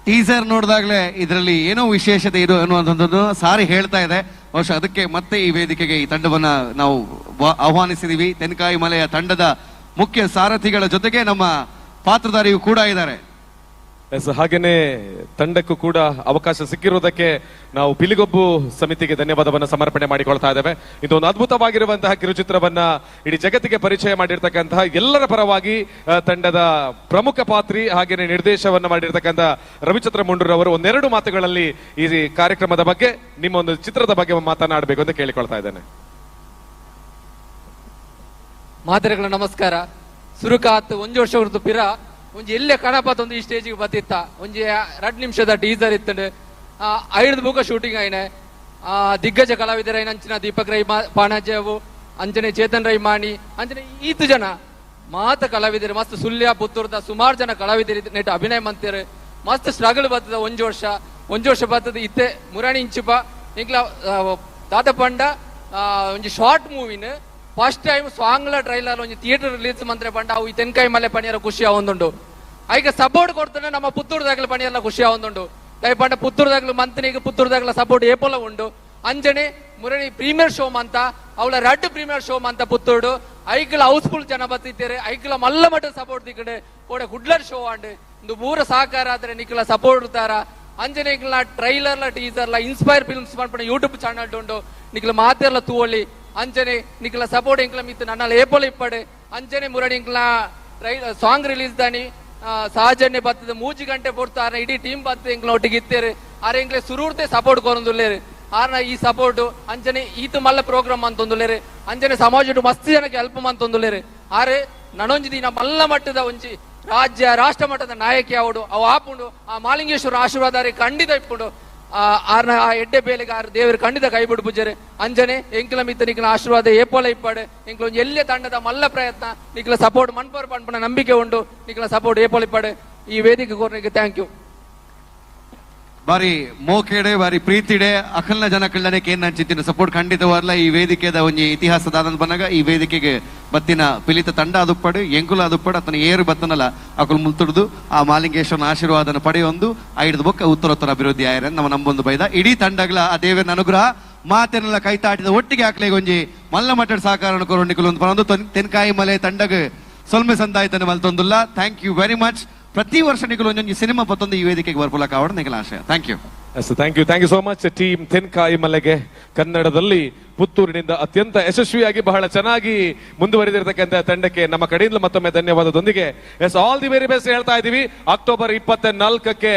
ಟೀಸರ್ ನೋಡಿದಾಗಲೇ ಇದರಲ್ಲಿ ಏನೋ ವಿಶೇಷತೆ ಇರು ಅನ್ನುವಂಥದ್ದು ಸಾರಿ ಹೇಳ್ತಾ ಇದೆ. ಬಹುಶಃ ಅದಕ್ಕೆ ಮತ್ತೆ ಈ ವೇದಿಕೆಗೆ ಈ ತಂಡವನ್ನ ನಾವು ಆಹ್ವಾನಿಸಿದೀವಿ. ತೆನ್ಕಾಯಿ ಮಲೆಯ ತಂಡದ ಮುಖ್ಯ ಸಾರಥಿಗಳ ಜೊತೆಗೆ ನಮ್ಮ ಪಾತ್ರಧಾರಿಯು ಕೂಡ ಇದ್ದಾರೆ. ಹಾಗೇನೆ ತಂಡಕ್ಕೂ ಕೂಡ ಅವಕಾಶ ಸಿಕ್ಕಿರುವುದಕ್ಕೆ ನಾವು ಪಿಲಿಗೊಬ್ಬು ಸಮಿತಿಗೆ ಧನ್ಯವಾದವನ್ನು ಸಮರ್ಪಣೆ ಮಾಡಿಕೊಳ್ತಾ ಇದ್ದೇವೆ. ಇದೊಂದು ಅದ್ಭುತವಾಗಿರುವಂತಹ ಕಿರುಚಿತ್ರವನ್ನ ಇಡೀ ಜಗತ್ತಿಗೆ ಪರಿಚಯ ಮಾಡಿರ್ತಕ್ಕಂತಹ ಎಲ್ಲರ ಪರವಾಗಿ ತಂಡದ ಪ್ರಮುಖ ಪಾತ್ರಿ ಹಾಗೇನೆ ನಿರ್ದೇಶವನ್ನ ಮಾಡಿರ್ತಕ್ಕಂಥ ರವಿಚಂದ್ರ ಮುಂಡೂರವರು ಒಂದೆರಡು ಮಾತುಗಳಲ್ಲಿ ಈ ಕಾರ್ಯಕ್ರಮದ ಬಗ್ಗೆ, ನಿಮ್ಮ ಒಂದು ಚಿತ್ರದ ಬಗ್ಗೆ ಮಾತನಾಡಬೇಕು ಅಂತ ಕೇಳಿಕೊಳ್ತಾ ಇದ್ದೇನೆ. ಮಾದರಿಗಳ ನಮಸ್ಕಾರ. ಸುರುಕಾತ್ ಒಂಜು ವರ್ಷ ಹೊರತು ಪಿರ ಒಂಜಿ ಎಲ್ಲೇ ಕಣಪಾತ ಒಂದು ಈ ಸ್ಟೇಜಿಗೆ ಬತ್ತಿತ್ತ ಒಂಜಿ 2 ನಿಮಿಷದ ಟೀಸರ್ ಇತ್ತು. 5 ಬುಕ್ ಶೂಟಿಂಗ್ ಆಯ್ನೆ. ದಿಗ್ಗಜ ಕಲಾವಿದರ ಅಂಚಿನ ದೀಪಕ್ ರೈ ಪಾಣಾಜವು ಅಂಚನೆ ಚೇತನ್ ರೈ ಮಾಣಿ ಅಂಚನೆ ಈತು ಜನ ಮಾತ ಕಲಾವಿದರು ಮಸ್ತ್ ಸುಳ್ಯ ಪುತ್ತೂರ್ದ ಸುಮಾರು ಜನ ಕಲಾವಿದರು ನೆಟ್ ಅಭಿನಯ ಮಂತಿರು ಮಸ್ತ್ ಸ್ಟ್ರಗಲ್ ಬರ್ತದ. ಒಂಜು ವರ್ಷ ಬರ್ತದ ಇತ್ತೆ ಮುರಾಣಿ ಇಂಚಿಪ ಇಂಕ್ಲ ದಾದ ಪಂಡ ಒಂಜಿ ಶಾರ್ಟ್ ಮೂವಿನ ಫಸ್ಟ್ ಟೈಮ್ ಸಾಂಗ್ಲ ಟ್ರೈಲರ್ ಒಂಜಿ ಥಿಯೇಟರ್ ರಿಲೀಸ್ ಮಂತ್ರೆ ಪಂಡ ಅವು ಈ ತೆನ್ಕಾಯಿ ಮಲೆ ಪಣಿಯರ ಖುಷಿ ಆವೊಂದುಂಡು. ಐಗ ಸಪೋರ್ಟ್ ಕೊಡ್ತಾನೆ ನಮ್ಮ ಪುತ್ತೂರ್ದಾಗ್ಲ ಪಣಿಯಲ್ಲ ಖುಷಿ ಆವೊಂದುಂಡು. ದಯ ಪಂಡ ಪುತ್ತೂರ್ದಾಗ್ಲ ಮಂತ್ನಿಗೆ ಪುತ್ತೂರ್ದಾಗ್ಲ ಸಪೋರ್ಟ್ ಏಪೋಲ ಉಂಡು. ಅಂಜನೆ ಮುರಣಿ ಪ್ರೀಮಿಯರ್ ಶೋ ಮಂತ ಅವಳ 2 ಪ್ರೀಮಿಯರ್ ಶೋ ಮಂತ ಪುತ್ತೂರ್ಡು ಐಕ್ಲ ಹೌಸ್ಫುಲ್ ಜನ ಬತ್ತಿದ್ದೇರೆ. ಐಕ್ಲ ಮಲ್ಲ ಮಟ್ಟ ಸಪೋರ್ಟ್ ದಿಕ್ಕಡೆ ಕೋಡೆ ಗುಡ್ಲರ್ ಶೋ ಅಂಡ್ ಒಂದು ಮೂರ ಸಹಕಾರ ಆದ್ರೆ ನಿಕ್ಲ ಸಪೋರ್ಟ್ ಇರ್ತಾರ. ಅಂಜನೆ ಇಕ್ಲ ಟ್ರೈಲರ್ಲ ಟೀಸರ್ಲ ಇನ್ಸ್ಪೈರ್ ಫಿಲ್ಮ್ಸ್ ಮಾಡ್ಕೊಂಡು ಯೂಟ್ಯೂಬ್ ಚಾನಲ್ ಉಂಡು. ನಿಕ್ಲ ಮಾತೆಲ್ಲ ತೂವಳ್ಳಿ ಅಂಚನೆ ನಿಕ್ಲ ಸಪೋರ್ಟ್ ಇಂಕ್ಲ ಮಿತ್ತು ನನ್ನ ಏಪೋಲ ಇಪ್ಪಡೆ ಅಂಚನೆ ಮುರಡಿ ಇಂಕ್ಲ ಸಾಂಗ್ ರಿಲೀಸ್ ದಾನಿ ಸಹಜನ್ಯ ಬರ್ತದೆ 3 ಗಂಟೆ ಪೊಡ್ತಾರ ಇಡೀ ಟೀಮ್ ಬರ್ತದೆ ಇಂಕ್ಲ ಒಟ್ಟಿಗೆ ಇತ್ತೇರು. ಆರೆ ಇಂಕ್ಲೆ ಸುರೂರ್ತೆ ಸಪೋರ್ಟ್ ಕೊರೊಂದುಲ್ಲೇರು. ಆರ್ನ ಈ ಸಪೋರ್ಟ್ ಅಂಚನೆ ಈತು ಮಲ್ಲ ಪ್ರೋಗ್ರಾಮ್ ಅಂತೊಂದುಲ್ಲೇರು. ಅಂಚನೆ ಸಮಾಜ ಮಸ್ತ್ ಜನಕ್ಕೆ ಹೆಲ್ಪ್ ಮಂತೊಂದುಲ್ಲೇರು. ಆರೆ ನನೊಂಜಿ ದಿನ ಮಲ್ಲ ಮಟ್ಟದ ಒಂಜಿ ರಾಜ್ಯ ರಾಷ್ಟ್ರ ಮಟ್ಟದ ನಾಯಕಿ ಅವಡು ಅವು ಆಪುಂಡು ಆ ಮಾಲಿಂಗೇಶ್ವರ ಆಶೀರ್ವಾದ ಖಂಡಿತ ಇಪ್ಪುಂಡು. ಆರ್ನ ಆ ಎಡ್ಡೆ ಬೇಲೆಗೆ ಆರು ದೇವರು ಖಂಡಿತ ಕೈ ಬಿಡು ಪೂಜಾರೆ. ಅಂಜನೆ ಎಂಕ್ಲ ಮಿತ್ತ ನಿಕ್ಲ ಆಶೀರ್ವಾದ ಏಪೋಲ ಇಪ್ಪಾಡೆ ಎಂಕ್ಲ ಒಂಜಿ ಎಲ್ಲೇ ತಂಡದ ಮಲ್ಲ ಪ್ರಯತ್ನ ನಿಕ್ಲ ಸಪೋರ್ಟ್ ಮನ್ಪರ್ ಪಂಪನ ನಂಬಿಕೆ ಉಂಡು. ನಿಕ್ಲ ಸಪೋರ್ಟ್ ಏಪೋಲ ಇಪ್ಪಾಡೆ. ಈ ವೇದಿಕೆ ಕೋರ್ನಿಗೆ ಥ್ಯಾಂಕ್ ಯು. ಬಾರಿ ಮೋಕೆಡೆ ಬಾರಿ ಪ್ರೀತಿಡೆ ಅಖಲ್ನ ಜನ ಕಳ್ಳನೆ ಕೇನ್ ಹಂಚಿತ್ತಿನ ಸಪೋರ್ಟ್ ಖಂಡಿತವಾರ್ಲ ಈ ವೇದಿಕೆದ ಒಂಜಿ ಇತಿಹಾಸದ ಆನಂದ ಬಂದಾಗ ಈ ವೇದಿಕೆಗೆ ಬತ್ತಿನ ಪಿಲಿತ ತಂಡ ಅದುಪ್ಪಡು ಎಂಕುಲ ಅದುಪ್ಪಡು ಅತನ ಏರು ಬತ್ತನಲ್ಲ ಅಕುಲ್ ಮುಲ್ತುಡ್ದು ಆ ಮಾಲಿಂಗೇಶ್ವರನ ಆಶೀರ್ವಾದನ ಪಡೆಯೊಂದು 5 ಬೊಕ್ಕ ಉತ್ತರೋತ್ತರ ಅಭಿವೃದ್ಧಿ ಆಯ್ರೆ ನಮ್ಮ ನಂಬೊಂದು ಬೈದ ಇಡೀ ತಂಡಗಳ ಆ ದೇವರ ಅನುಗ್ರಹ ಮಾತೆನೆಲ್ಲ ಕೈತಾಟಿದ ಒಟ್ಟಿಗೆ ಹಾಕ್ಲೆಗೆ ಒಂಜಿ ಮಲ್ಲ ಮಟ್ಟದ ಸಹಕಾರ ಕೊರೊಂಡಿಕಲು ಒಂದು ಪರೊಂದು ತೆನ್ಕಾಯಿ ಮಲೆ ತಂಡಗ ಸೊಲ್ಮೆ ಸಂದಾಯ್ತನೆ ಮಲ್ತೊಂದುಲ್ಲ. Thank you very much. ಪ್ರತಿ ವರ್ಷ ನಿಖಲು ಒಂದೊಂದು ಸಿನಿಮಾ ಪತ್ತೊಂದು ಈ ವೇದಿಕೆಗೆ ಬರ್ಪುಲ ಕಾವಡ ನಿಖಲ ಆಶಯ. Thank you. Thank you so much team ತೆನ್ಕಾಯಿ ಮಲೆಗೆ. ಕನ್ನಡದಲ್ಲಿ ಪುತ್ತೂರಿನಿಂದ ಅತ್ಯಂತ ಯಶಸ್ವಿಯಾಗಿ ಬಹಳ ಚೆನ್ನಾಗಿ ಮುಂದುವರೆದಿರತಕ್ಕಂಥ ತಂಡಕ್ಕೆ ನಮ್ಮ ಕಡೆಯಿಂದ ಮತ್ತೊಮ್ಮೆ ಧನ್ಯವಾದದೊಂದಿಗೆ ಆಲ್ ದಿ ವೆರಿ ಬೆಸ್ಟ್ ಹೇಳ್ತಾ ಇದ್ದೀವಿ. ಅಕ್ಟೋಬರ್ 24ಕ್ಕೆ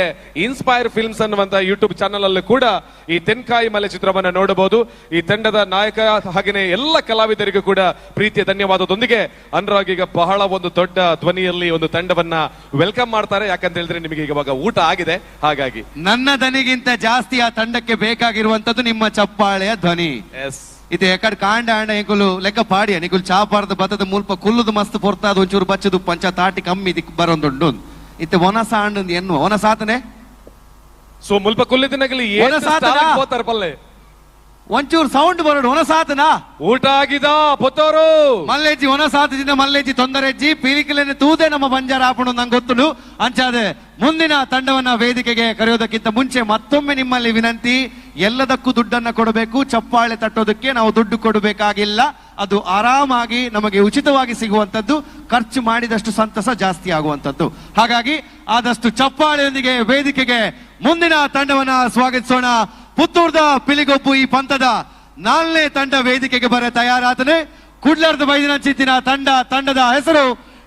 ಇನ್ಸ್ಪೈರ್ ಫಿಲ್ಮ್ಸ್ ಅನ್ನುವಂತ ಯೂಟ್ಯೂಬ್ ಚಾನಲ್ ಅಲ್ಲೂ ಕೂಡ ಈ ತೆನ್ಕಾಯಿ ಮಲೆ ಚಿತ್ರವನ್ನ ನೋಡಬಹುದು. ಈ ತಂಡದ ನಾಯಕ ಹಾಗೆಯೇ ಎಲ್ಲ ಕಲಾವಿದರಿಗೂ ಕೂಡ ಪ್ರೀತಿಯ ಧನ್ಯವಾದದೊಂದಿಗೆ ಅನುರಾಗ್ ಈಗ ಬಹಳ ಒಂದು ದೊಡ್ಡ ಧ್ವನಿಯಲ್ಲಿ ಒಂದು ತಂಡವನ್ನ ವೆಲ್ಕಮ್ ಮಾಡ್ತಾರೆ. ಯಾಕಂತ ಹೇಳಿದ್ರೆ ನಿಮಗೆ ಇವಾಗ ಊಟ ಆಗಿದೆ, ಹಾಗಾಗಿ ನನ್ನ ಧ್ವನಿಗಿಂತ ಜಾಸ್ತಿ ಆ ತಂಡಕ್ಕೆ ಬೇಕಾಗಿರುವಂತದ್ದು ನಿಮ್ಮ ಚಪ್ಪಾಳೆಯ ಧ್ವನಿ. ಇದು ಎಕಡೆ ಕಾಂಡ ಆಂಡ ಎಂಕುಲು ಲೆಕ್ಕ ಪಾಡಿಯ ನಿಕುಲ್ ಚಾಪಾರ್ದ ಬತ್ತದ ಮುಲ್ಪ ಕುಲ್ಲುದು ಮಸ್ತ್ ಪೊರ್ತಾದ ಒಂಚೂರು ಬಚ್ಚದು ಪಂಚ ತಾಟಿ ಕಮ್ಮಿ ದಿಕ್ ಬರೊಂದುಂಡು ಇತ್ತೆ ಒನಸ ಆಂಡ್ ಎನ್ನು ಒನಸಾತನೆ ಸೊ ಮುಲ್ಪ ಕುಲ್ಲಿದಿನಗಲಿ ಹೋತಾರೆ ಪಲ್ಲೆ ಒಂಚೂರು ಸೌಂಡ್ ಬರೋಡು ಒನಸಾತನಾ ಊಟ ಆಗಿದ ಪೊತ್ತೋರು ಮಲ್ಲೆಜ್ಜಿ ಒನಸಾತದಿಂದ ಮಲ್ಲೆಜ್ಜಿ ತೊಂದರೆಜ್ಜಿ ಪೀರಿಕಲೇನೆ ತೂದೆ ನಮ್ಮ ಬಂಜಾರ ಆಪಣು ನಂಗೆ ಗೊತ್ತುಂಡು. ಅಂಚಾದೆ ಮುಂದಿನ ತಂಡವನ್ನ ವೇದಿಕೆಗೆ ಕರೆಯೋದಕ್ಕಿಂತ ಮುಂಚೆ ಮತ್ತೊಮ್ಮೆ ನಿಮ್ಮಲ್ಲಿ ವಿನಂತಿ, ಎಲ್ಲದಕ್ಕೂ ದುಡ್ಡನ್ನ ಕೊಡಬೇಕು. ಚಪ್ಪಾಳೆ ತಟ್ಟೋದಕ್ಕೆ ನಾವು ದುಡ್ಡು ಕೊಡಬೇಕಾಗಿಲ್ಲ, ಅದು ಆರಾಮಾಗಿ ನಮಗೆ ಉಚಿತವಾಗಿ ಸಿಗುವಂತದ್ದು, ಖರ್ಚು ಮಾಡಿದಷ್ಟು ಸಂತಸ ಜಾಸ್ತಿ ಆಗುವಂತದ್ದು. ಹಾಗಾಗಿ ಆದಷ್ಟು ಚಪ್ಪಾಳೆಯೊಂದಿಗೆ ವೇದಿಕೆಗೆ ಮುಂದಿನ ತಂಡವನ್ನ ಸ್ವಾಗತಿಸೋಣ. ಪುತ್ತೂರ್ದ ಪಿಲಿಗೊಬ್ಬು ಈ ಪಂಥದ 4ನೇ ತಂಡ ವೇದಿಕೆಗೆ ಬರ ತಯಾರಾತನೆ. ಕುಡ್ಲರ್ದ ಬೈದಿನಂಚಿತ್ತಿನ ತಂಡದ ಹೆಸರು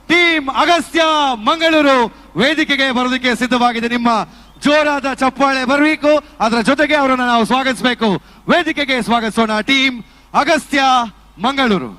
ಟೀಮ್ ಅಗಸ್ತ್ಯ ಮಂಗಳೂರು. ವೇದಿಕೆಗೆ ಬರೋದಕ್ಕೆ ಸಿದ್ಧವಾಗಿದೆ. ನಿಮ್ಮ ಜೋರಾದ ಚಪ್ಪಾಳೆ ಬರಬೇಕು, ಅದರ ಜೊತೆಗೆ ಅವರನ್ನು ನಾವು ಸ್ವಾಗತಿಸಬೇಕು. ವೇದಿಕೆಗೆ ಸ್ವಾಗತಿಸೋಣ ಟೀಮ್ ಅಗಸ್ತ್ಯ ಮಂಗಳೂರು.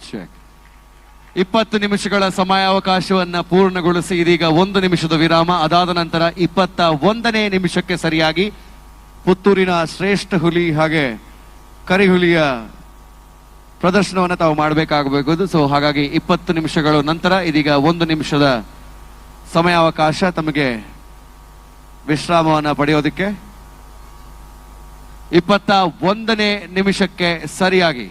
ಚೆಕ್. 20 ನಿಮಿಷಗಳ ಸಮಯಾವಕಾಶವನ್ನ ಪೂರ್ಣಗೊಳಿಸಿ ಇದೀಗ 1 ನಿಮಿಷದ ವಿರಾಮ. ಅದಾದ ನಂತರ 21ನೇ ನಿಮಿಷಕ್ಕೆ ಸರಿಯಾಗಿ ಪುತ್ತೂರಿನ ಶ್ರೇಷ್ಠ ಹುಲಿ ಹಾಗೆ ಕರಿಹುಲಿಯ ಪ್ರದರ್ಶನವನ್ನು ತಾವು ಮಾಡಬೇಕಾಗಬೇಕು. ಸೊ ಹಾಗಾಗಿ 20 ನಿಮಿಷಗಳ ನಂತರ ಇದೀಗ 1 ನಿಮಿಷದ ಸಮಯಾವಕಾಶ ತಮಗೆ ವಿಶ್ರಾಮವನ್ನು ಪಡೆಯೋದಕ್ಕೆ. 21ನೇ ನಿಮಿಷಕ್ಕೆ ಸರಿಯಾಗಿ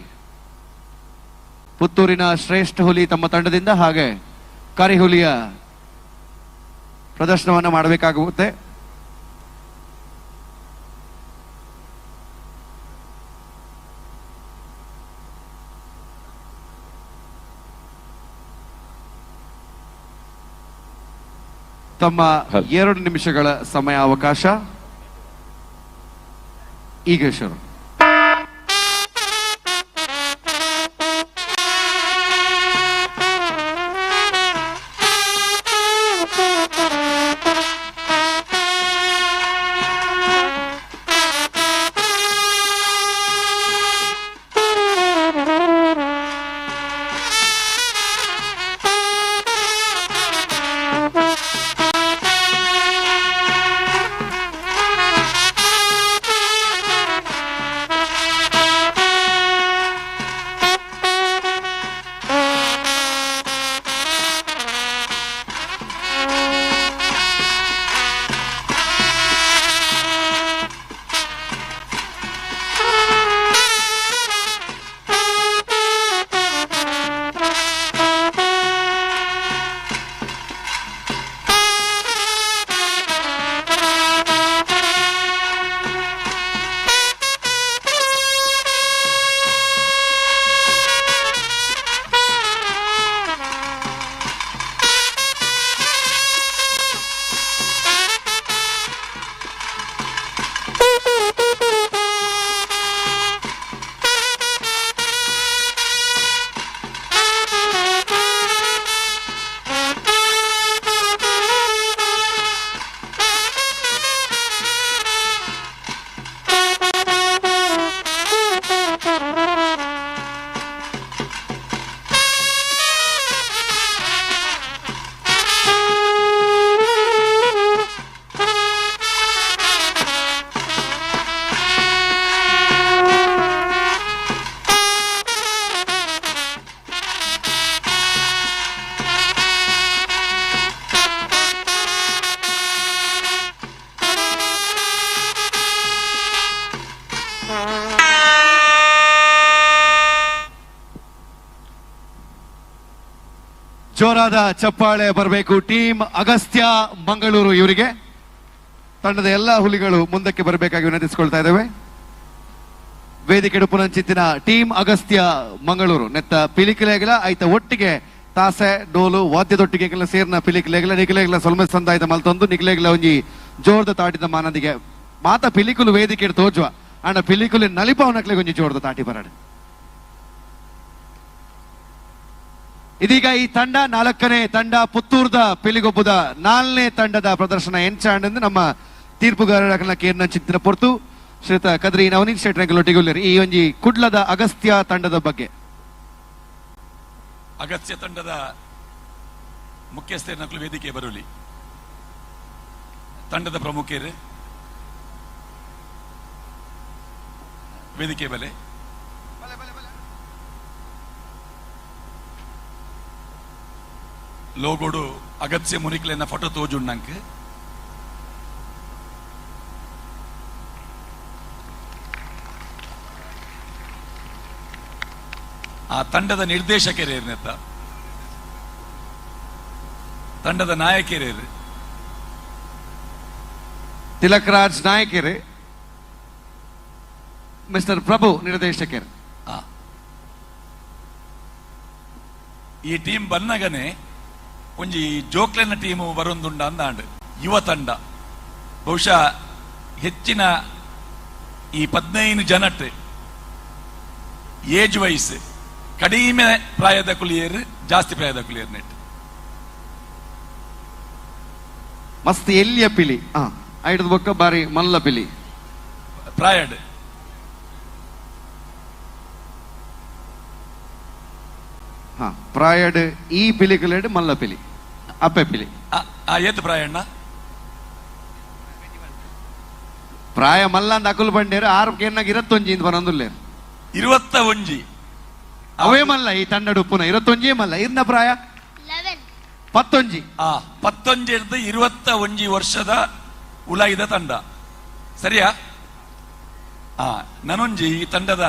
ಪುತ್ತೂರಿನ ಶ್ರೇಷ್ಠ ಹುಲಿ ತಮ್ಮ ತಂಡದಿಂದ ಹಾಗೆ ಕರಿಹುಲಿಯ ಪ್ರದರ್ಶನವನ್ನು ಮಾಡಬೇಕಾಗುತ್ತೆ. ತಮ್ಮ 2 ನಿಮಿಷಗಳ ಸಮಯಾವಕಾಶ ಈಗ ಶುರು. ಜೋರಾದ ಚಪ್ಪಾಳೆ ಬರಬೇಕು. ಟೀಮ್ ಅಗಸ್ತ್ಯ ಮಂಗಳೂರು ಇವರಿಗೆ ತಂಡದ ಎಲ್ಲ ಹುಲಿಗಳು ಮುಂದಕ್ಕೆ ಬರಬೇಕಾಗಿ ವಿನಂತಿಸಿಕೊಳ್ತಾ ಇದ್ದೇವೆ. ವೇದಿಕೆ ಡುಪುನಂಚಿತ್ತಿನ ಟೀಮ್ ಅಗಸ್ತ್ಯ ಮಂಗಳೂರು ನೆತ್ತ ಪಿಲಿಕಿಲೆಗಲ ಐತ ಒಟ್ಟಿಗೆ ತಾಸೆ ಡೋಲು ವಾದ್ಯದೊಟ್ಟಿಗೆ ಸೇರ್ನ ಪಿಲಿಕಿಲೆಗಲ ನಿಖಿಲೆಗಲ ಸೊಲ್ಮೆ ಸಂದಾಯದ ಮಲ್ತೊಂದು ನಿಖಿಲೆಗಲ ಒಂಜಿ ಜೋರ್ದ ತಾಟಿದ ಮಾನದಿಗೆ ಮಾತ ಪಿಲಿಕುಲು ವೇದಿಕೆ ತೋಜುವ ಅಣ್ಣ ಪಿಲಿಕುಲು ನಲಿಪವನಕ್ಲೆ ಒಂಜಿ ಜೋರ್ದ ತಾಟಿ ಬರಡು. ಇದೀಗ ಈ ತಂಡ 4ನೇ ತಂಡ ಪುತ್ತೂರ್ದ ಪಿಲಿಗೊಬ್ಬುದ 4ನೇ ತಂಡದ ಪ್ರದರ್ಶನ ಎಂಚಾಂಡ್ ನಮ್ಮ ತೀರ್ಪುಗಾರರ ಕೇರ್ನ ಚಿತ್ತಿನ ಪೊರ್ತು ಶ್ರೀತ ಕದ್ರಿ ನವನೀತ್ ಶೆಟ್ರಂಗಲೊಟ್ಟಿಗುಲ್ಲರು ಈ ಒಂಜಿ ಕುಡ್ಲದ ಅಗಸ್ತ್ಯ ತಂಡದ ಬಗ್ಗೆ. ಅಗಸ್ತ್ಯ ತಂಡದ ಮುಖ್ಯಸ್ಥರು ನಕಲು ವೇದಿಕೆ ಬರಲಿ. ತಂಡದ ಪ್ರಮುಖರು ವೇದಿಕೆ ಬಲೆ. ಲೋಗೋಡು ಅಗತ್ಯ ಮುನಿಕ್ಲೆನ ಫೋಟೋ ತೋಜುಂಡಂಕ್ ಆ ತಂಡದ ನಿರ್ದೇಶಕರೇರ್ನೆತ್ತ ತಂಡದ ನಾಯಕರೇರು ತಿಲಕ್ ರಾಜ್ ನಾಯಕರೇ, ಮಿಸ್ಟರ್ ಪ್ರಭು ನಿರ್ದೇಶಕರು. ಈ ಟೀಮ್ ಬನ್ನಗನೆ ಒಂಜಿ ಜೋಕ್ಲೆನ ಟೀಮು ಬರೊಂದುಂಡ ಅಂದಾಂಡ್ ಯುವ ತಂಡ ಬಹುಶಃ ಹೆಚ್ಚಿನ ಈ 15 ಜನಟ್ ಏಜ್ ವೈಸ್ ಕಡಿಮೆ ಪ್ರಾಯದ ಕುಲಿಯರು ಜಾಸ್ತಿ ಪ್ರಾಯದ ಕುಲಿಯರ್ ನೆಟ್ ಮಸ್ತ್ ಎಲ್ಲಿಯ ಪಿಲಿ ಐದು ಬೊಕ್ಕ ಬಾರಿ ಮಲ್ಲ ಪಿಲಿ ಪ್ರಾಯಡ್. ಪ್ರಾಯಡ್ ಈ ಪಿಲಿಕಲೆಡ್ ಮಲ್ಲ ಪಿಲಿ ಅಪ್ಪೆ ಪಿಲಿ ಏತ್ ಪ್ರಾಯಣ್ಣ ಪ್ರಾಯ ಮಲ್ಲ ಅಂದ ಅಕುಲ್ ಬಂಡೇರು 6 ಕೆನ್ನಾಗ 21 ಇಂದ ಬರಂದುಲ್ಲೇರು 21 ಅವೇ ಮಲ್ಲ ಈ ತಂಡಡು ಪುನಃ 21 ಮಲ್ಲ ಇರ್ನ ಪ್ರಾಯ 11 11 ಇರ್ದು 21 ವರ್ಷದ ಉಲಾಯಿದ ತಂಡ ಸರಿಯಾ ನನೊಂಜಿ ಈ ತಂಡದ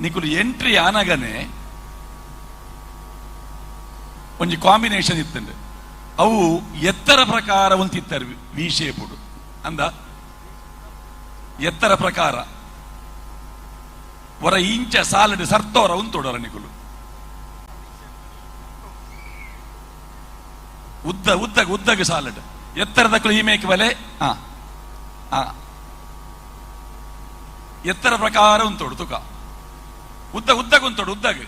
ನಿಕುಲು ಎಂಟ್ರಿ ಆನಗನೆ ಒಂಜಿ ಕಾಂಬಿನೇಷನ್ ಇತ್ತಂಡು ಅವು ಎತ್ತರ ಪ್ರಕಾರ ಒಂತಿತ್ತಾರೆ ವಿ ಶೇಪುಡು ಅಂದ ಎತ್ತರ ಪ್ರಕಾರ ಹೊರ ಇಂಚ ಸಾಲಡ್ ಸರ್ತೋರ ಉಂತೋಡರ ನಿಕುಲು ಉದ್ದಗ ಸಾಲಡ್ ಎತ್ತರದಕ್ಕೂ ಈ ಮೇಕ್ ಬಲೆ ಎತ್ತರ ಪ್ರಕಾರ ಉಂತೋಡು ತುಕ ಉದ್ದಗ ಉಂತೋಡು ಉದ್ದಗ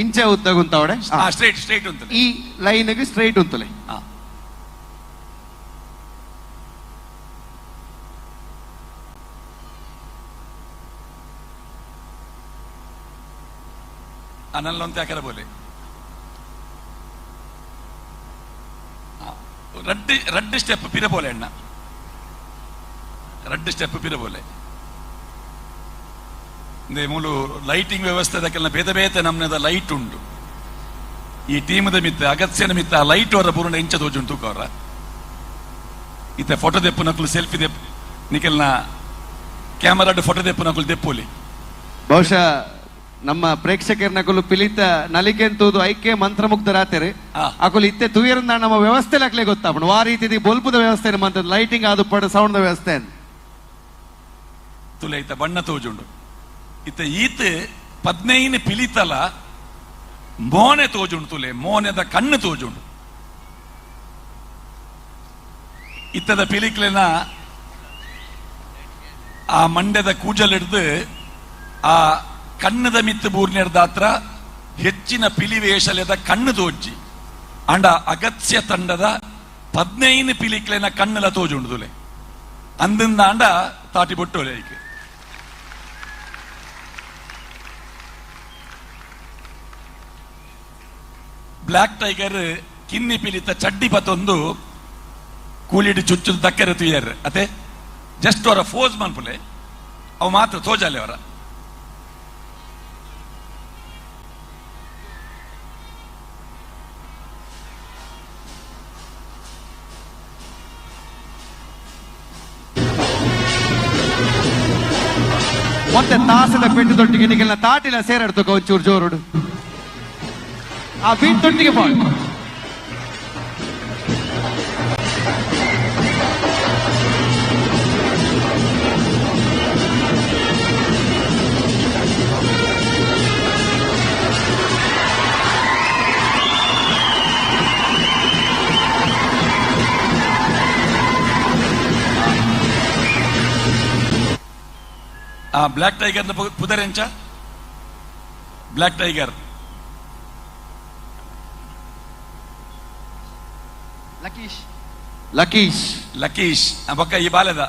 ಇಂಚ ಉದ್ದಗ ಉಂತವಡೆ ಸ್ಟ್ರೈಟ್ ಉಂತಲೆ ಈ ಲೈನ್ಗೆ ಸ್ಟ್ರೈಟ್ ಉಂತಲೆ ನಲ್ಲೊಂತೆ ಹಾಕರ ಬೋಲೆ ರಡ್ಡ್ ಸ್ಟೆಪ್ ಪಿರ ಬೋಲೆ ಅಣ್ಣ ರಡ್ಡ್ ಸ್ಟೆಪ್ ಪಿರ ಬೋಲೆ ಮೂಲು ಲೈಟಿಂಗ್ ವ್ಯವಸ್ಥೆ ಬೇತೆ ಬೇತೆ ನಮ್ನದ ಲೈಟ್ ಉಂಟು ಈ ಟೀಮದ ಮಿತ್ತ ಅಗತ್ಯನ ಮಿತ್ತ ಲೈಟ್ ಅವರ ಪೂರ್ಣ ಇಂಚ ತೋಜುಂಟು ತೂಕವರ ಇತ್ತ ಫೋಟೋ ದೆಪ್ಪು ನಕಲು ಸೆಲ್ಫಿ ದೆಪ್ಪು ನಿಖಲ್ನ ಕ್ಯಾಮರಾಡ್ ಫೋಟೋ ದೆಪ್ಪು ನಕಲು ದೆಪ್ಪುಲಿ ಬಹುಶಃ ನಮ್ಮ ಪ್ರೇಕ್ಷಕರ ನಕಲು ಪಿಲಿತ ನಲಿಕೆಂತೂದು ಐಕ್ಯ ಮಂತ್ರಮುಗ್ಧರಾತೇರಿ ಅಕುಲು ಇತ್ತೆ ತೂಯರಿಂದ ನಮ್ಮ ವ್ಯವಸ್ಥೆ ಲಾಕ್ಲೆ ಗೊತ್ತಾಪಣ ಆ ರೀತಿ ಬೊಲ್ಪುದ ವ್ಯವಸ್ಥೆ ಮಂತ ಲೈಟಿಂಗ್ ಆದು ಪಡ ಸೌಂಡ್ ವ್ಯವಸ್ಥೆ ತುಲೆ ಇತ್ತ ಬಣ್ಣ ತೋಜುಂಡು ಇತ್ತ ಈತ 15 ಪಿಲಿತಲ ಮೋನೆ ತೋಜುಂಡು ತುಲೆ ಮೋನೆದ ಕಣ್ಣು ತೋಜುಂಡು ಇತ್ತದ ಪಿಲಿಕ್ಲೆನ ಆ ಮಂಡ್ಯದ ಕೂಜಲಿಡ್ದು ಆ ಕಣ್ಣದ ಮಿತ್ತು ಬೂರ್ನೆರ್ದ ಹತ್ರ ಹೆಚ್ಚಿನ ಪಿಲಿವೇಷಲೆದ ಕಣ್ಣು ತೋಜಿ ಅಂಡ ಅಗತ್ಯ ತಂಡದ 15 ಪಿಲಿಕ್ಲೆನ ಕಣ್ಣಲ ತೋಜುಂಡು ತುಲೆ ಅಂದಿಂದ ಅಂಡ ತಾಟಿ ಬೊಟ್ಟೋಲೆ ಐಕೆ ಬ್ಲಾಕ್ ಟೈಗರ್ ಕಿನ್ನಿ ಪಿಲಿತ ಚಡ್ಡಿ ಪತ್ತೊಂದು ಕೂಲಿಡಿ ಚುಚ್ಚುದು ದಕ್ಕರೆ ತುಯ್ಯರ್ ಅತೆ ಜಸ್ಟ್ ಅವರ ಫೋಸ್ ಮನ್ಪುಲೆ ಅವು ಮಾತ್ರ ತೋಜಾಲೆ ಅವರ ಮತ್ತೆ ತಾಸದ ಪೆಟ್ಟು ತೊಟ್ಟಿಗೆ ನಿಖಿಲ್ನ ತಾಟಿಲ ಸೇರಾಡ್ತಕ ಒಂಚೂರು ಜೋರುಡು ಆ ಬೀಟ್ ತೊಟ್ಟಿಗೆ ಬಾಳ್ ಬ್ಲಾಕ್ ಟೈಗರ್ ಪುದರೆಂಚ ಬ್ಲಾಕ್ ಟೈಗರ್ ಲಕೀಶ್ ಬೊಕ್ಕ ಈ ಬಾಲ್ಯದ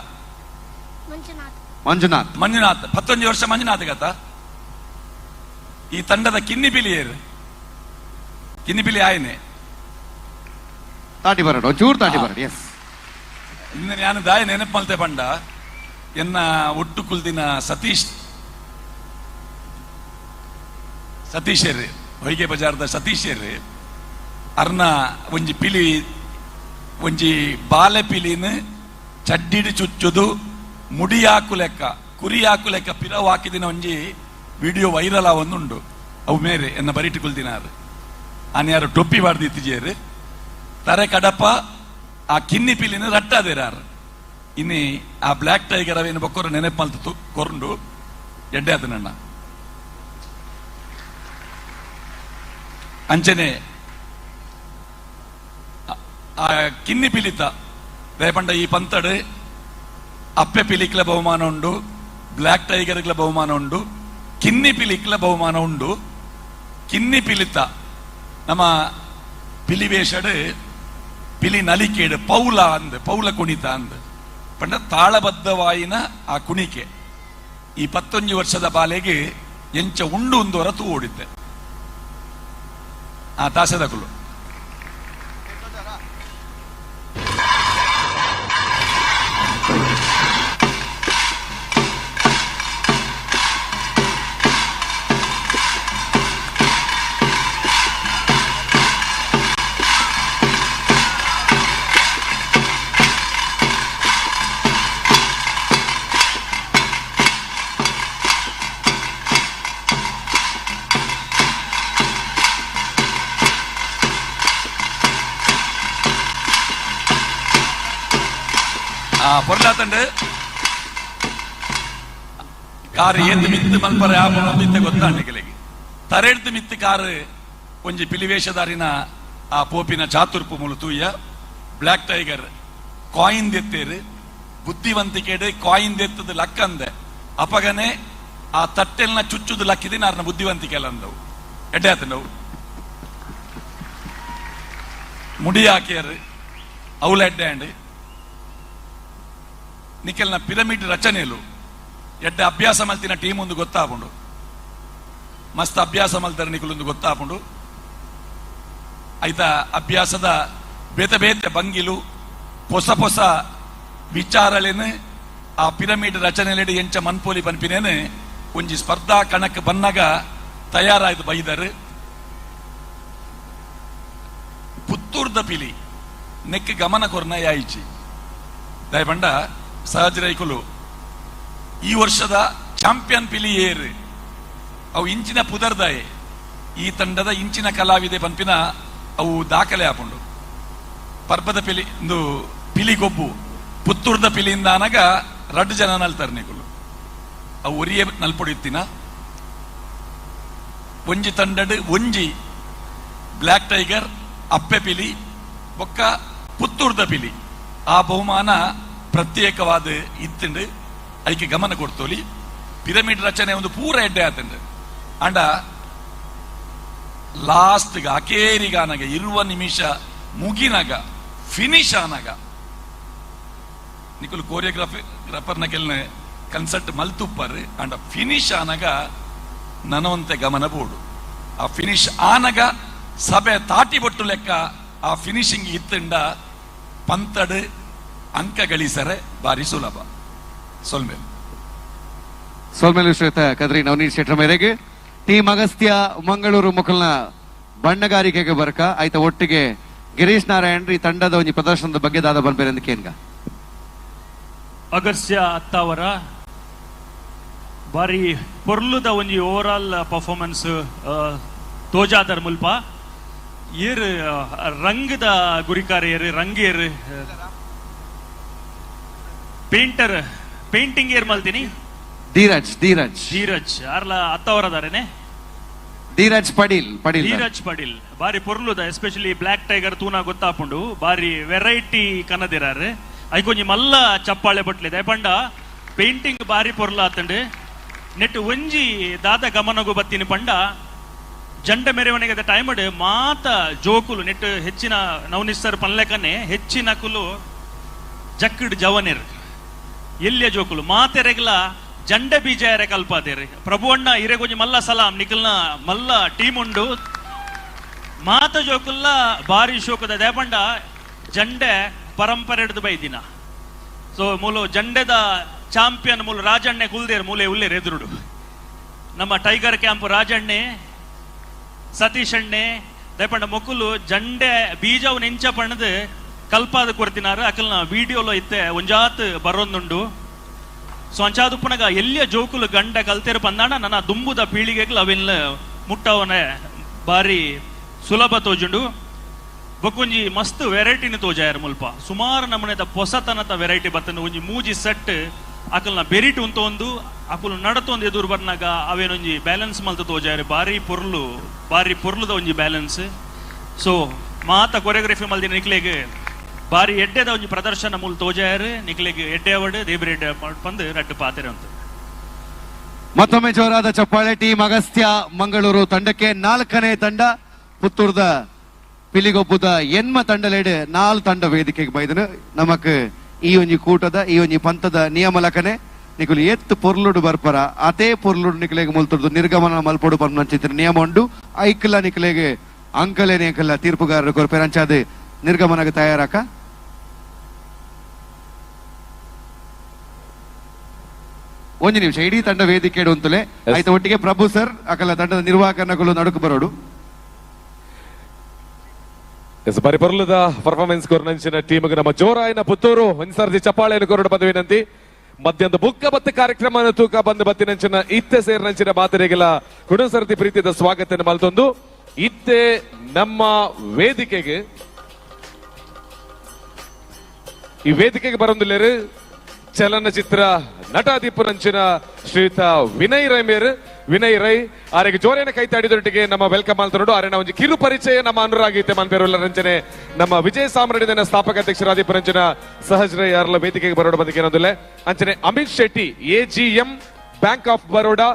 ಮಂಜುನಾಥ್ 11 ವರ್ಷ ಮಂಜುನಾಥ್ ಗತ ಈ ತಂಡದ ಕಿನ್ನಿ ಪಿಲಿ ಆಯ್ನೆ ತಾಟಿ ಬರಡು ಚೂರು ತಾಟಿ ಬರಡು ಎಸ್ ಇನ್ನು ನಾನು ದಾಯ ನೆನಪು ಮಲ್ತೆ ಪಂಡ ಎನ್ನ ಒಟ್ಟು ಕುಲ್ದಿನ ಸತೀಶರ್ರಿ ಹೊಯ್ಗೆ ಬಜಾರ್ದ ಸತೀಶರ್ರಿ ಅರ್ನ ಒಂಜಿ ಪಿಲಿ ಒಂಜಿ ಬಾಲೆ ಪಿಲಿನ ಚಡ್ಡಿಡಿ ಚುಚ್ಚುದು ಮುಡಿಯಾಕು ಲೆಕ್ಕ ಕುರಿಯಾಕು ಲೆಕ್ಕ ಪಿರವು ಹಾಕಿದಿನ ಒಂಜಿ ವಿಡಿಯೋ ವೈರಲ್ ಆವೊಂದುಂಡು ಅವು ಮೇರೆ ಎನ್ನ ಬರಿಟ್ಟು ಕುಲ್ದಿನಾರು ಅನ್ಯಾರು ಟೊಪ್ಪಿ ಬಾಡ್ದಿತ್ತಿಜೇರು ತರೆ ಕಡಪ ಆ ಕಿನ್ನಿ ಪಿಲಿನ ರಟ್ಟಾದೇರಾರು ಇನ್ನಿ ಆ ಬ್ಲಾಕ್ ಟೈಗರ್ ಅವೇನು ಬೊಕ್ಕೊರ ನೆನಪು ಮಲ್ತು ಕೊರಂಡು ಎಡ್ಡೆ ಆತನಣ್ಣ ಅಂಚನೆ ಆ ಕಿನ್ನಿ ಪಿಲಿತ ದಯಪಂಡ ಈ ಪಂತಡ್ ಅಪ್ಪೆ ಪಿಲಿಕ್ಲ ಬಹುಮಾನ ಉಂಡು ಬ್ಲಾಕ್ ಟೈಗರ್ಗಳ ಬಹುಮಾನ ಉಂಡು ಕಿನ್ನಿ ಪಿಲಿಕ್ಲ ಬಹುಮಾನ ಉಂಡು ಕಿನ್ನಿ ಪಿಲಿತ ನಮ್ಮ ಪಿಲಿವೇಷಡ್ ಪಿಲಿ ನಲಿಕೇಡು ಪೌಲ ಕುಣಿತ ಅಂದ್ ಪಂಡ ತಾಳಬದ್ಧವಾಯಿನ ಆ ಕುಣಿಕೆ ಈ 11 ವರ್ಷದ ಬಾಲೆಗೆ ಎಂಚ ಉಂಡು ಒಂದವರ ತೂ ಓಡಿದ್ದೆ ತಾಸೆದಕುಲು ಪೊರ್ಲಾತಂಡು ಕಾರು ಏತ್ ಮಿತ್ತು ಮಲ್ಪರೆ ಆಪುತ್ತೆ ಗೊತ್ತಾಂಡಿಗಳಿಗೆ ತರೆಡ್ದು ಮಿತ್ತು ಕಾರು ಒಂಜಿ ಪಿಲಿವೇಷದಾರಿನ ಆ ಪೋಪಿನ ಚಾತುರ್ಪು ಮುಲು ತೂಯ ಬ್ಲಾಕ್ ಟೈಗರ್ ಕಾಯಿನ್ ದೆತ್ತೇರು ಬುದ್ಧಿವಂತಿಕೆಡು ಕಾಯಿನ್ ದೆತ್ತದ ಲಕ್ಕಂದೆ ಅಪಗನೆ ಆ ತಟ್ಟೆಲ್ನ ಚುಚ್ಚುದು ಲಕ್ಕಿದೆ ನಾರ್ನ ಬುದ್ಧಿವಂತಿಕೆ ಎಲ್ಲ ಅಂದವು ಎಡ್ಡೆ ಆತಂಡವು ಮುಡಿ ಹಾಕ್ಯಾರು ಅವಳ ಎಡ್ಡೆ ಅಂಡ್ ನಿಖಲ್ನ ಪಿರಮಿಡ್ ರಚನೆಲು ಎಡ್ಡೆ ಅಭ್ಯಾಸ ಮಲ್ತಿನ ಟೀಮ್ ಒಂದು ಗೊತ್ತಾಪುಂಡು ಮಸ್ತ್ ಅಭ್ಯಾಸ ಮಲ್ತಾರೆ ನಿಖಲೊಂದು ಗೊತ್ತಾಪುಂಡು ಐತ ಅಭ್ಯಾಸದ ಬೇತೆ ಬೇತೆ ಬಂಗಿಲು ಹೊಸ ಹೊಸ ವಿಚಾರಲೇನು ಆ ಪಿರಮಿಡ್ ರಚನೆಲೆಡೆ ಎಂಚ ಮನ್ಪೋಲಿ ಪನ್ಪಿನೇನು ಒಂಜಿ ಸ್ಪರ್ಧಾ ಕಣಕ್ ಬನ್ನಗ ತಯಾರಾಯ್ತು ಬೈದರು ಪುತ್ತೂರ್ದ ಪಿಲಿ ನೆಕ್ ಗಮನ ಕೊರ್ನ ಯಾಯಿಚಿ ದಯಪಂಡ ಸಹಜ ರೈಕುಲು ಈ ವರ್ಷದ ಚಾಂಪಿಯನ್ ಪಿಲಿ ಏರು ಅವು ಇಂಚಿನ ಪುದರ್ದಾಯೆ ಈ ತಂಡದ ಇಂಚಿನ ಕಲಾವಿದೆ ಪಂಪಿನ ಅವು ದಾಖಲೆ ಹಾಪುಂಡು ಪರ್ಬದ ಪಿಲಿ ಒಂದು ಪಿಲಿ ಗೊಬ್ಬು ಪುತ್ತೂರ್ದ ಪಿಲಿಯಿಂದ ಅನಗ 2 ಜನ ನಲ್ತಾರೆ ನಿಕುಲು ಅವು ಒರಿಯೇ ನಲ್ಪೊಡಿತ್ತಿನ ಒಂಜಿ ತಂಡಡ್ ಒಂಜಿ ಬ್ಲಾಕ್ ಟೈಗರ್ ಅಪ್ಪೆ ಪಿಲಿ ಬೊಕ್ಕ ಪುತ್ತೂರ್ದ ಪಿಲಿ ಆ ಬಹುಮಾನ ಪ್ರತ್ಯೇಕವಾದ ಇತ್ತಂಡು ಅದಕ್ಕೆ ಗಮನ ಕೊಡ್ತೋಲಿ ಪಿರಮಿಡ್ ರಚನೆ ಒಂದು ಪೂರ ಎಡ್ಡೆ ಆತಂಡು ಅಂಡ ಲಾಸ್ಟ್ ಅಕೇರಿಗಾನಗ ಇರುವ ನಿಮಿಷ ಮುಗಿನಾಗ ಫಿನಿಶ್ ಆನಾಗ ನಿಕುಲು ಕೋರಿಯೋಗ್ರಾಫರ್ನ ಕೆಲ್ನ ಕನ್ಸರ್ಟ್ ಮಲ್ತುಪ್ಪರ್ ಅಂಡ ಫಿನಿಶ್ ಆನಾಗ ನನವಂತೆ ಗಮನ ಬೋಡು ಆ ಫಿನಿಶ್ ಆನಾಗ ಸಭೆ ತಾಟಿ ಬೊಟ್ಟು ಲೆಕ್ಕ ಆ ಫಿನಿಶಿಂಗ್ ಇತ್ತಂಡ ಪಂತಡ್ ಅಂಕ ಗಳಿಸರೆ ಬಾರಿ ಸುಲಭ ಸೋಲ್ಮೇಲು ಶ್ರೇತ ಕದ್ರಿ ನವನೀತ್ ಶೆಟ್ರ ಮೇರೆಗೆ ಟೀಮ್ ಅಗಸ್ತ್ಯ ಮಂಗಳೂರು ಮುಕಲ್ನ ಬಣ್ಣಗಾರಿಕೆಗೆ ಬರ್ಕ ಆಯ್ತ ಒಟ್ಟಿಗೆ ಗಿರೀಶ್ ನಾರಾಯಣ್ ಈ ತಂಡದ ಒಂದು ಪ್ರದರ್ಶನದ ಬಗ್ಗೆ ದಾದ ಬಂದ್ಬೇರೆ ಕೇನ್ಗ ಅಗಸ್ತ್ಯ ಅತ್ತಾವರ ಬಾರಿ ಪೊರ್ಲುದ ಒಂಜಿ ಓವರ್ ಆಲ್ ಪರ್ಫಾರ್ಮೆನ್ಸ್ ತೋಜಾದರ್ ಮುಲ್ಪ ಏರ್ ರಂಗದ ಗುರಿಕಾರ ಏರ್ ರಂಗ್ ಏರ್ ಪೇಂಟರ್ ಪೇಂಟಿಂಗ್ ಏರ್ ಮಲ್ತೀನಿ ಧೀರಜ್ ಆರ್ಲ ಅತ್ತವರದಾರೇನೆ ಧೀರಜ್ ಪಡೀಲ್ ಬಾರಿ ಪೊರ್ಲುದ ಎಸ್ಪೆಷಲಿ ಬ್ಲಾಕ್ ಟೈಗರ್ ತೂನ ಗೊತ್ತಾಪುಂಡು ಬಾರಿ ವೆರೈಟಿ ಕನ್ನದಿರಾರು ಐಕೊಂಜಿ ಮಲ್ಲ ಚಪ್ಪಾಳೆ ಬಟ್ಲಿದೆ ಪಂಡ ಪೇಂಟಿಂಗ್ ಬಾರಿ ಪೊರ್ಲ ಆತಂಡು ನೆಟ್ ಒಂಜಿ ದಾದ ಗಮನಗು ಬತ್ತಿನ ಪಂಡ ಜಂಡ ಮೆರವಣಿಗೆ ಟೈಮಡ್ ಮಾತ ಜೋಕುಲು ನೆಟ್ ಹೆಚ್ಚಿನ ನವನಿಸ್ತರ್ ಪನ್ಲೆಕನೆ ಹೆಚ್ಚಿನ ಕುಲು ಜಕ್ಕಡ್ ಜವನೇರ್ ಎಲ್ಲಿಯ ಜೋಕುಲು ಮಾತೆರೆಗ್ಲ ಜಂಡ ಬೀಜಾಯರೆ ಕಲ್ಪಾದೇರಿ ಪ್ರಭು ಅಣ್ಣ ಇರೆಗೊಂಜಿ ಮಲ್ಲ ಸಲಾಂ ನಿಖಲ್ನ ಮಲ್ಲ ಟೀಮ್ ಉಂಡು ಮಾತ ಜೋಕುಲ್ಲ ಬಾರಿ ಶೋಕದ ದೇಪಂಡ ಜಂಡೆ ಪರಂಪರೆ ಹಿಡಿದು ಬೈದಿನ ಸೊ ಮೂಲು ಜಂಡೆದ ಚಾಂಪಿಯನ್ ಮೂಲು ರಾಜಣ್ಣೆ ಕುಲ್ದೇರ್ ಮೂಲೆ ಉಲ್ಲೇರ್ ಎದುರುಡು ನಮ್ಮ ಟೈಗರ್ ಕ್ಯಾಂಪ್ ರಾಜಣ್ಣೆ ಸತೀಶ್ ಅಣ್ಣೆ ದಯಪಂಡ ಮೊಕ್ಕುಲು ಜಂಡೆ ಬೀಜವು ನೆಂಚ ಪಣ್ಣದು ಕಲ್ಪಾದ ಕೊಡ್ತಿನಾರ ಅಕಲ್ನ ವಿಡಿಯೋలో ಇತ್ತೆ ಒಂಜಾತ್ ಬರೋಂದುಂಡು ಸೊ ಅಂಚಾದುಪ್ಪನಗ ಎಲ್ಲಿಯ ಜೋಕುಲು ಗಂಡ ಕಲ್ತೇರು ಪಂದಾಣ ನನ್ನ ದುಂಬುದ ಪೀಳಿಗೆಗಳು ಅವೆಲ್ಲ ಮುಟ್ಟವನೆ ಬಾರಿ ಸುಲಭ ತೋಜುಂಡು ಬೊಕ್ಕೊಂಜಿ ಮಸ್ತ್ ವೆರೈಟಿನ ತೋಜಾಯರ್ ಮುಲ್ಪ ಸುಮಾರು ನಮನೆದ ಹೊಸತನದ ವೆರೈಟಿ ಬರ್ತನೆ ಒಂಜಿ ಮೂಜಿ ಸೆಟ್ ಅಕಲ್ನ ಬೆರಿಟ್ ಉಂತ ಒಂದು ಅಕುಲು ನಡತೊಂದು ಎದುರು ಬರ್ನಾಗ ಅವೇನೊಂಜಿ ಬ್ಯಾಲೆನ್ಸ್ ಮಲ್ತ ತೋಜಾಯರ್ ಬಾರಿ ಪೊರ್ಲುದ ಒಂಜಿ ಬ್ಯಾಲೆನ್ಸ್ ಸೊ ಮಾತ ಕೊರಿಯೋಗ್ರಫಿ ಮಲ್ದಿನ ನಿಕ್ಲೆಗೆ ಬಾರಿ ಎಡ್ಡೆದ ಒಂಜಿ ಪ್ರದರ್ಶನ ಮೂಲ ತೋಜಾಯರ್ ನಿಕ್ಲೆಗೆ ಎಡ್ಡೆ ಅವಡ್ ದೇಬ್ರೆ ಎಡ್ಡೆ ಬಂದು ರಡ್ಡು ಪಾತೆರೆ ಅಂತ ಮತ್ತೊಮ್ಮೆ ಜೋರಾದ ಚಪ್ಪಾಳೆ. ಟೀಮ್ ಅಗಸ್ತ್ಯ ಮಂಗಳೂರು ತಂಡಕ್ಕೆ 4ನೇ ತಂಡ ಪುತ್ತೂರ್ದ ಪಿಲಿಗೊಬ್ಬುದ ಎನ್ಮ ತಂಡಲೇಡ್ 4 ತಂಡ ವೇದಿಕೆಗೆ ಬೈದನು ನಮಕ್ ಈ ಒಂಜಿ ಕೂಟದ ಈ ಒಂಜಿ ಪಂತದ ನಿಯಮಲಕನೆ ನಿಕುಲು ಎತ್ತು ಪೊರ್ಲುಡು ಬರ್ಪರ ಅದೇ ಪೊರ್ಲುಡು ನಿಕಲೆಗೆ ಮುಲ್ತುರ್ದು ನಿರ್ಗಮನ ಮಲ್ಪೊಡು ಪರ್ನಂಚಿತ್ರ ನಿಯಮ ಉಂಡು ಐಕ್ಲ ನಿಕಲೆಗೆ ಅಂಕಲೇನೆ ಅಂಕಲ್ಲ ತೀರ್ಪುಗಾರರು ಕೊರ್ಪೇರ್ ಅಂಚಾದ ನಿರ್ಗಮನಕ್ಕೆ ತಯಾರಾಕ ಒಂದು ನಿಮಿಷ ಇಡೀ ತಂಡ ವೇದಿಕೆ ಅಂತಲೇ ಆಯ್ತು. ಒಟ್ಟಿಗೆ ಪ್ರಭು ಸರ್ ಅಕಲ್ಲ ತಂಡದ ನಿರ್ವಾಹಕನಗಳು ನಡುಕು ಬರೋಡು. ಬಾರಿ ಪರ್ಲದ ಪರ್ಫಾರ್ಮೆನ್ಸ್ ಕೊರನಂಚಿನ ಟೀಮ್ಗೆ ನಮ್ಮ ಜೋರಾಯಿನ ಪುತ್ತೂರು ಒಂದ್ಸರ್ತಿ ಚಪ್ಪಾಳೆಯನ್ನು ಕೊರಡು ಬಂದ ವಿನಂತಿ. ಮಧ್ಯಾಹ್ನದ ಬುಕ್ಕ ಬತ್ತ ಕಾರ್ಯಕ್ರಮ ತೂಕ ಬಂದು ಬತ್ತಿನಂಚಿನ ಇತ್ತೆ ಸೇರಿನಂಚಿನ ಬಾತರಿಗೆಲ್ಲ ಕುಣಸರ್ತಿ ಪ್ರೀತಿಯ ಸ್ವಾಗತ ಮಲ್ತೊಂದು ಇತ್ತೆ ನಮ್ಮ ವೇದಿಕೆಗೆ ಈ ವೇದಿಕೆಗೆ ಬರೊಂದಿಲ್ಲೇರು ಚಲನಚಿತ್ರ ನಟಾದಿಪ್ಪುನಂಚಿನ ಶ್ರೀಯುತ ವಿನಯ್ ರೈ ಮೇರು ವಿನಯ್ ರೈ ಆರೆಗೆ ಜೋರೇನ ಕೈತಾಡಿದೊಟ್ಟಿಗೆ ನಮ್ಮ ವೆಲ್ಕಮ್ ಮಾಡ್ತಾರೋಡು ಆರೆನ ಒಂದು ಕಿರು ಪರಿಚಯ ನಮ್ಮ ಅನುರಾಗೀತೆ ಮನ್ಪೇರುಲ್ಲ ರಂಜನೆ ನಮ್ಮ ವಿಜಯ ಸಾಮ್ರಾಜ್ಯದ ಸ್ಥಾಪಕ ಅಧ್ಯಕ್ಷರಾದಿಪ್ಪುನಂಚಿನ ಸಹಜ್ ರೈ ಯಾರಲ್ಲ ವೇದಿಕೆಗೆ ಬರೋಡು ಬಂದಿಗೆ ಏನೊಂದಿಲ್ಲ ಅಂಚನೆ Amit Shetty AGM bank of Baroda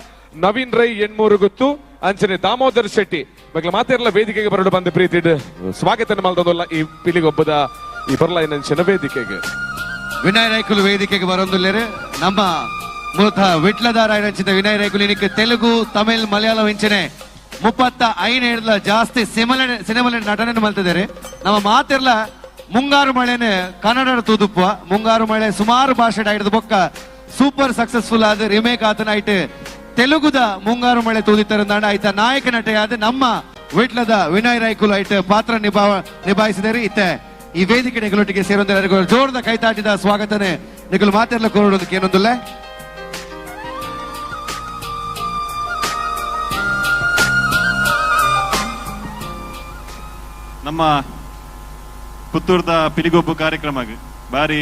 Naveen Rai Enmuru ಗುತ್ತು ಅಂಚನೆ ದಾಮೋದರ್ ಶೆಟ್ಟಿ ಬಗ್ಗೆ ಮಾತೆಲ್ಲ ವೇದಿಕೆಗೆ ಬರೋಡು ಬಂದು ಪ್ರೀತಿ ಸ್ವಾಗತ ಮಾಡ್ದೋದಲ್ಲ ಈ ಪಿಲಿಗೊಬ್ಬದ ಈ ಬರ್ಲೈನಂಚಿನ ವೇದಿಕೆಗೆ ವಿನಯ್ ರೈಕುಲು ವೇದಿಕೆಗೆ ಬರೊಂದುಲ್ಲೇರು ನಮ್ಮ ಮೂಲತಃ ವಿಟ್ಲದಾರ ಅಂಚಿನ ವಿನಯ್ ರೈಕುಲು ಇನಿಕ್ಕೆ ತೆಲುಗು ತಮಿಳ್ ಮಲಯಾಳಂ ಇಂಚನೆ 35 ಜಾಸ್ತಿ ಸಿನಿಮಾ ನಟನೆ ಮಲ್ತಿದ್ದಾರೆ. ನಮ್ಮ ಮಾತೆರ್ಲ ಮುಂಗಾರು ಮಳೆನೆ ಕನ್ನಡ ತೂದುಪ್ಪುವ ಮುಂಗಾರು ಮಳೆ ಸುಮಾರು ಭಾಷೆ ಆಯ್ತು ಬೊಕ್ಕ ಸೂಪರ್ ಸಕ್ಸಸ್ಫುಲ್ ಆದ ರಿಮೇಕ್ ಆತನ ಆಯ್ತು ತೆಲುಗುದ ಮುಂಗಾರು ಮಳೆ ತೂದಿತ್ತಾರ ಆಯ್ತ ನಾಯಕ ನಟೆ ಆದ ನಮ್ಮ ವಿಟ್ಲದ ವಿನಯ್ ರೈಕುಲು ಆಯ್ತು ಪಾತ್ರ ನಿಭಾಯಿಸಿದರೆ ಇತ್ತೆ ಈ ವೇದಿಕೆ ನಿಗಳೊಟ್ಟಿಗೆ ಸೇರೊಂದಿಲ್ಲ ಜೋರದ ಕೈತಾಟಿದ ಸ್ವಾಗತನೇ ನಿಗಳು ಮಾತೆಲ್ಲ ಕೋರೋದಕ್ಕೆ ಏನೊಂದಿಲ್ಲ. ನಮ್ಮ ಪುತ್ತೂರ್ದ ಪಿಲಿಗೊಬ್ಬು ಕಾರ್ಯಕ್ರಮಕ್ಕೆ ಬಾರಿ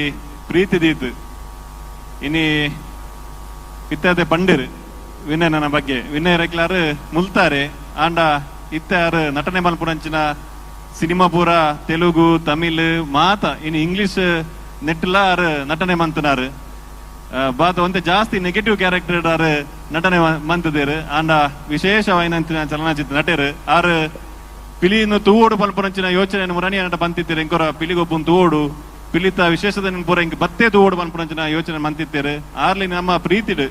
ಪ್ರೀತಿ ದೀತು ಇನಿ ಇತ್ಯಾದಿ ಪಂಡಿರು ವಿನಯ್ ನನ್ನ ಬಗ್ಗೆ ವಿನಯ್ ರೈಕ್ಲಾರು ಮುಲ್ತಾರೆ ಆಂಡ ಇತ್ತಾರು ನಟನೆ ಮಲ್ಪುರಂಚಿನ ಸಿನಿಮಾ ಪೂರ ತೆಲುಗು ತಮಿಳ್ ಮಾತ ಇನ್ನು ಇಂಗ್ಲಿಷ್ ನೆಟ್ಲ ನಟನೆ ಮಂತನಾರು ಬಾತ ಒಂತೆ ಜಾಸ್ತಿ ನೆಗೆಟಿವ್ ಕ್ಯಾರೆಕ್ಟರ್ ನಟನೆ ಮಂತದೇರು ಆಂಡ ವಿಶೇಷವಾಯಿನಂಚಿನ ಚಲನಚಿತ್ರ ನಟರು ಆರು ಪಿಲಿಯನ್ನು ತೂವೋಡು ಪಲ್ಪುರಂಚಿನ ಯೋಚನೆ ಮುರಣಿಯ ನಟ ಬಂತಿದ್ದೇರು ಎಂಕೊರ ಪಿಲಿಗೊಬ್ಬನ್ ತೂವೋಡು ಪಿಲಿತ ವಿಶೇಷದ ಪೂರ ಇಂಕ ಬತ್ತೆ ತೂವೋಡು ಪಲ್ಪುರಂಚಿನ ಯೋಚನೆ ಮಂತಿದ್ದೇರು ಆರ್ಲಿ ನಮ್ಮ ಪ್ರೀತಿಡು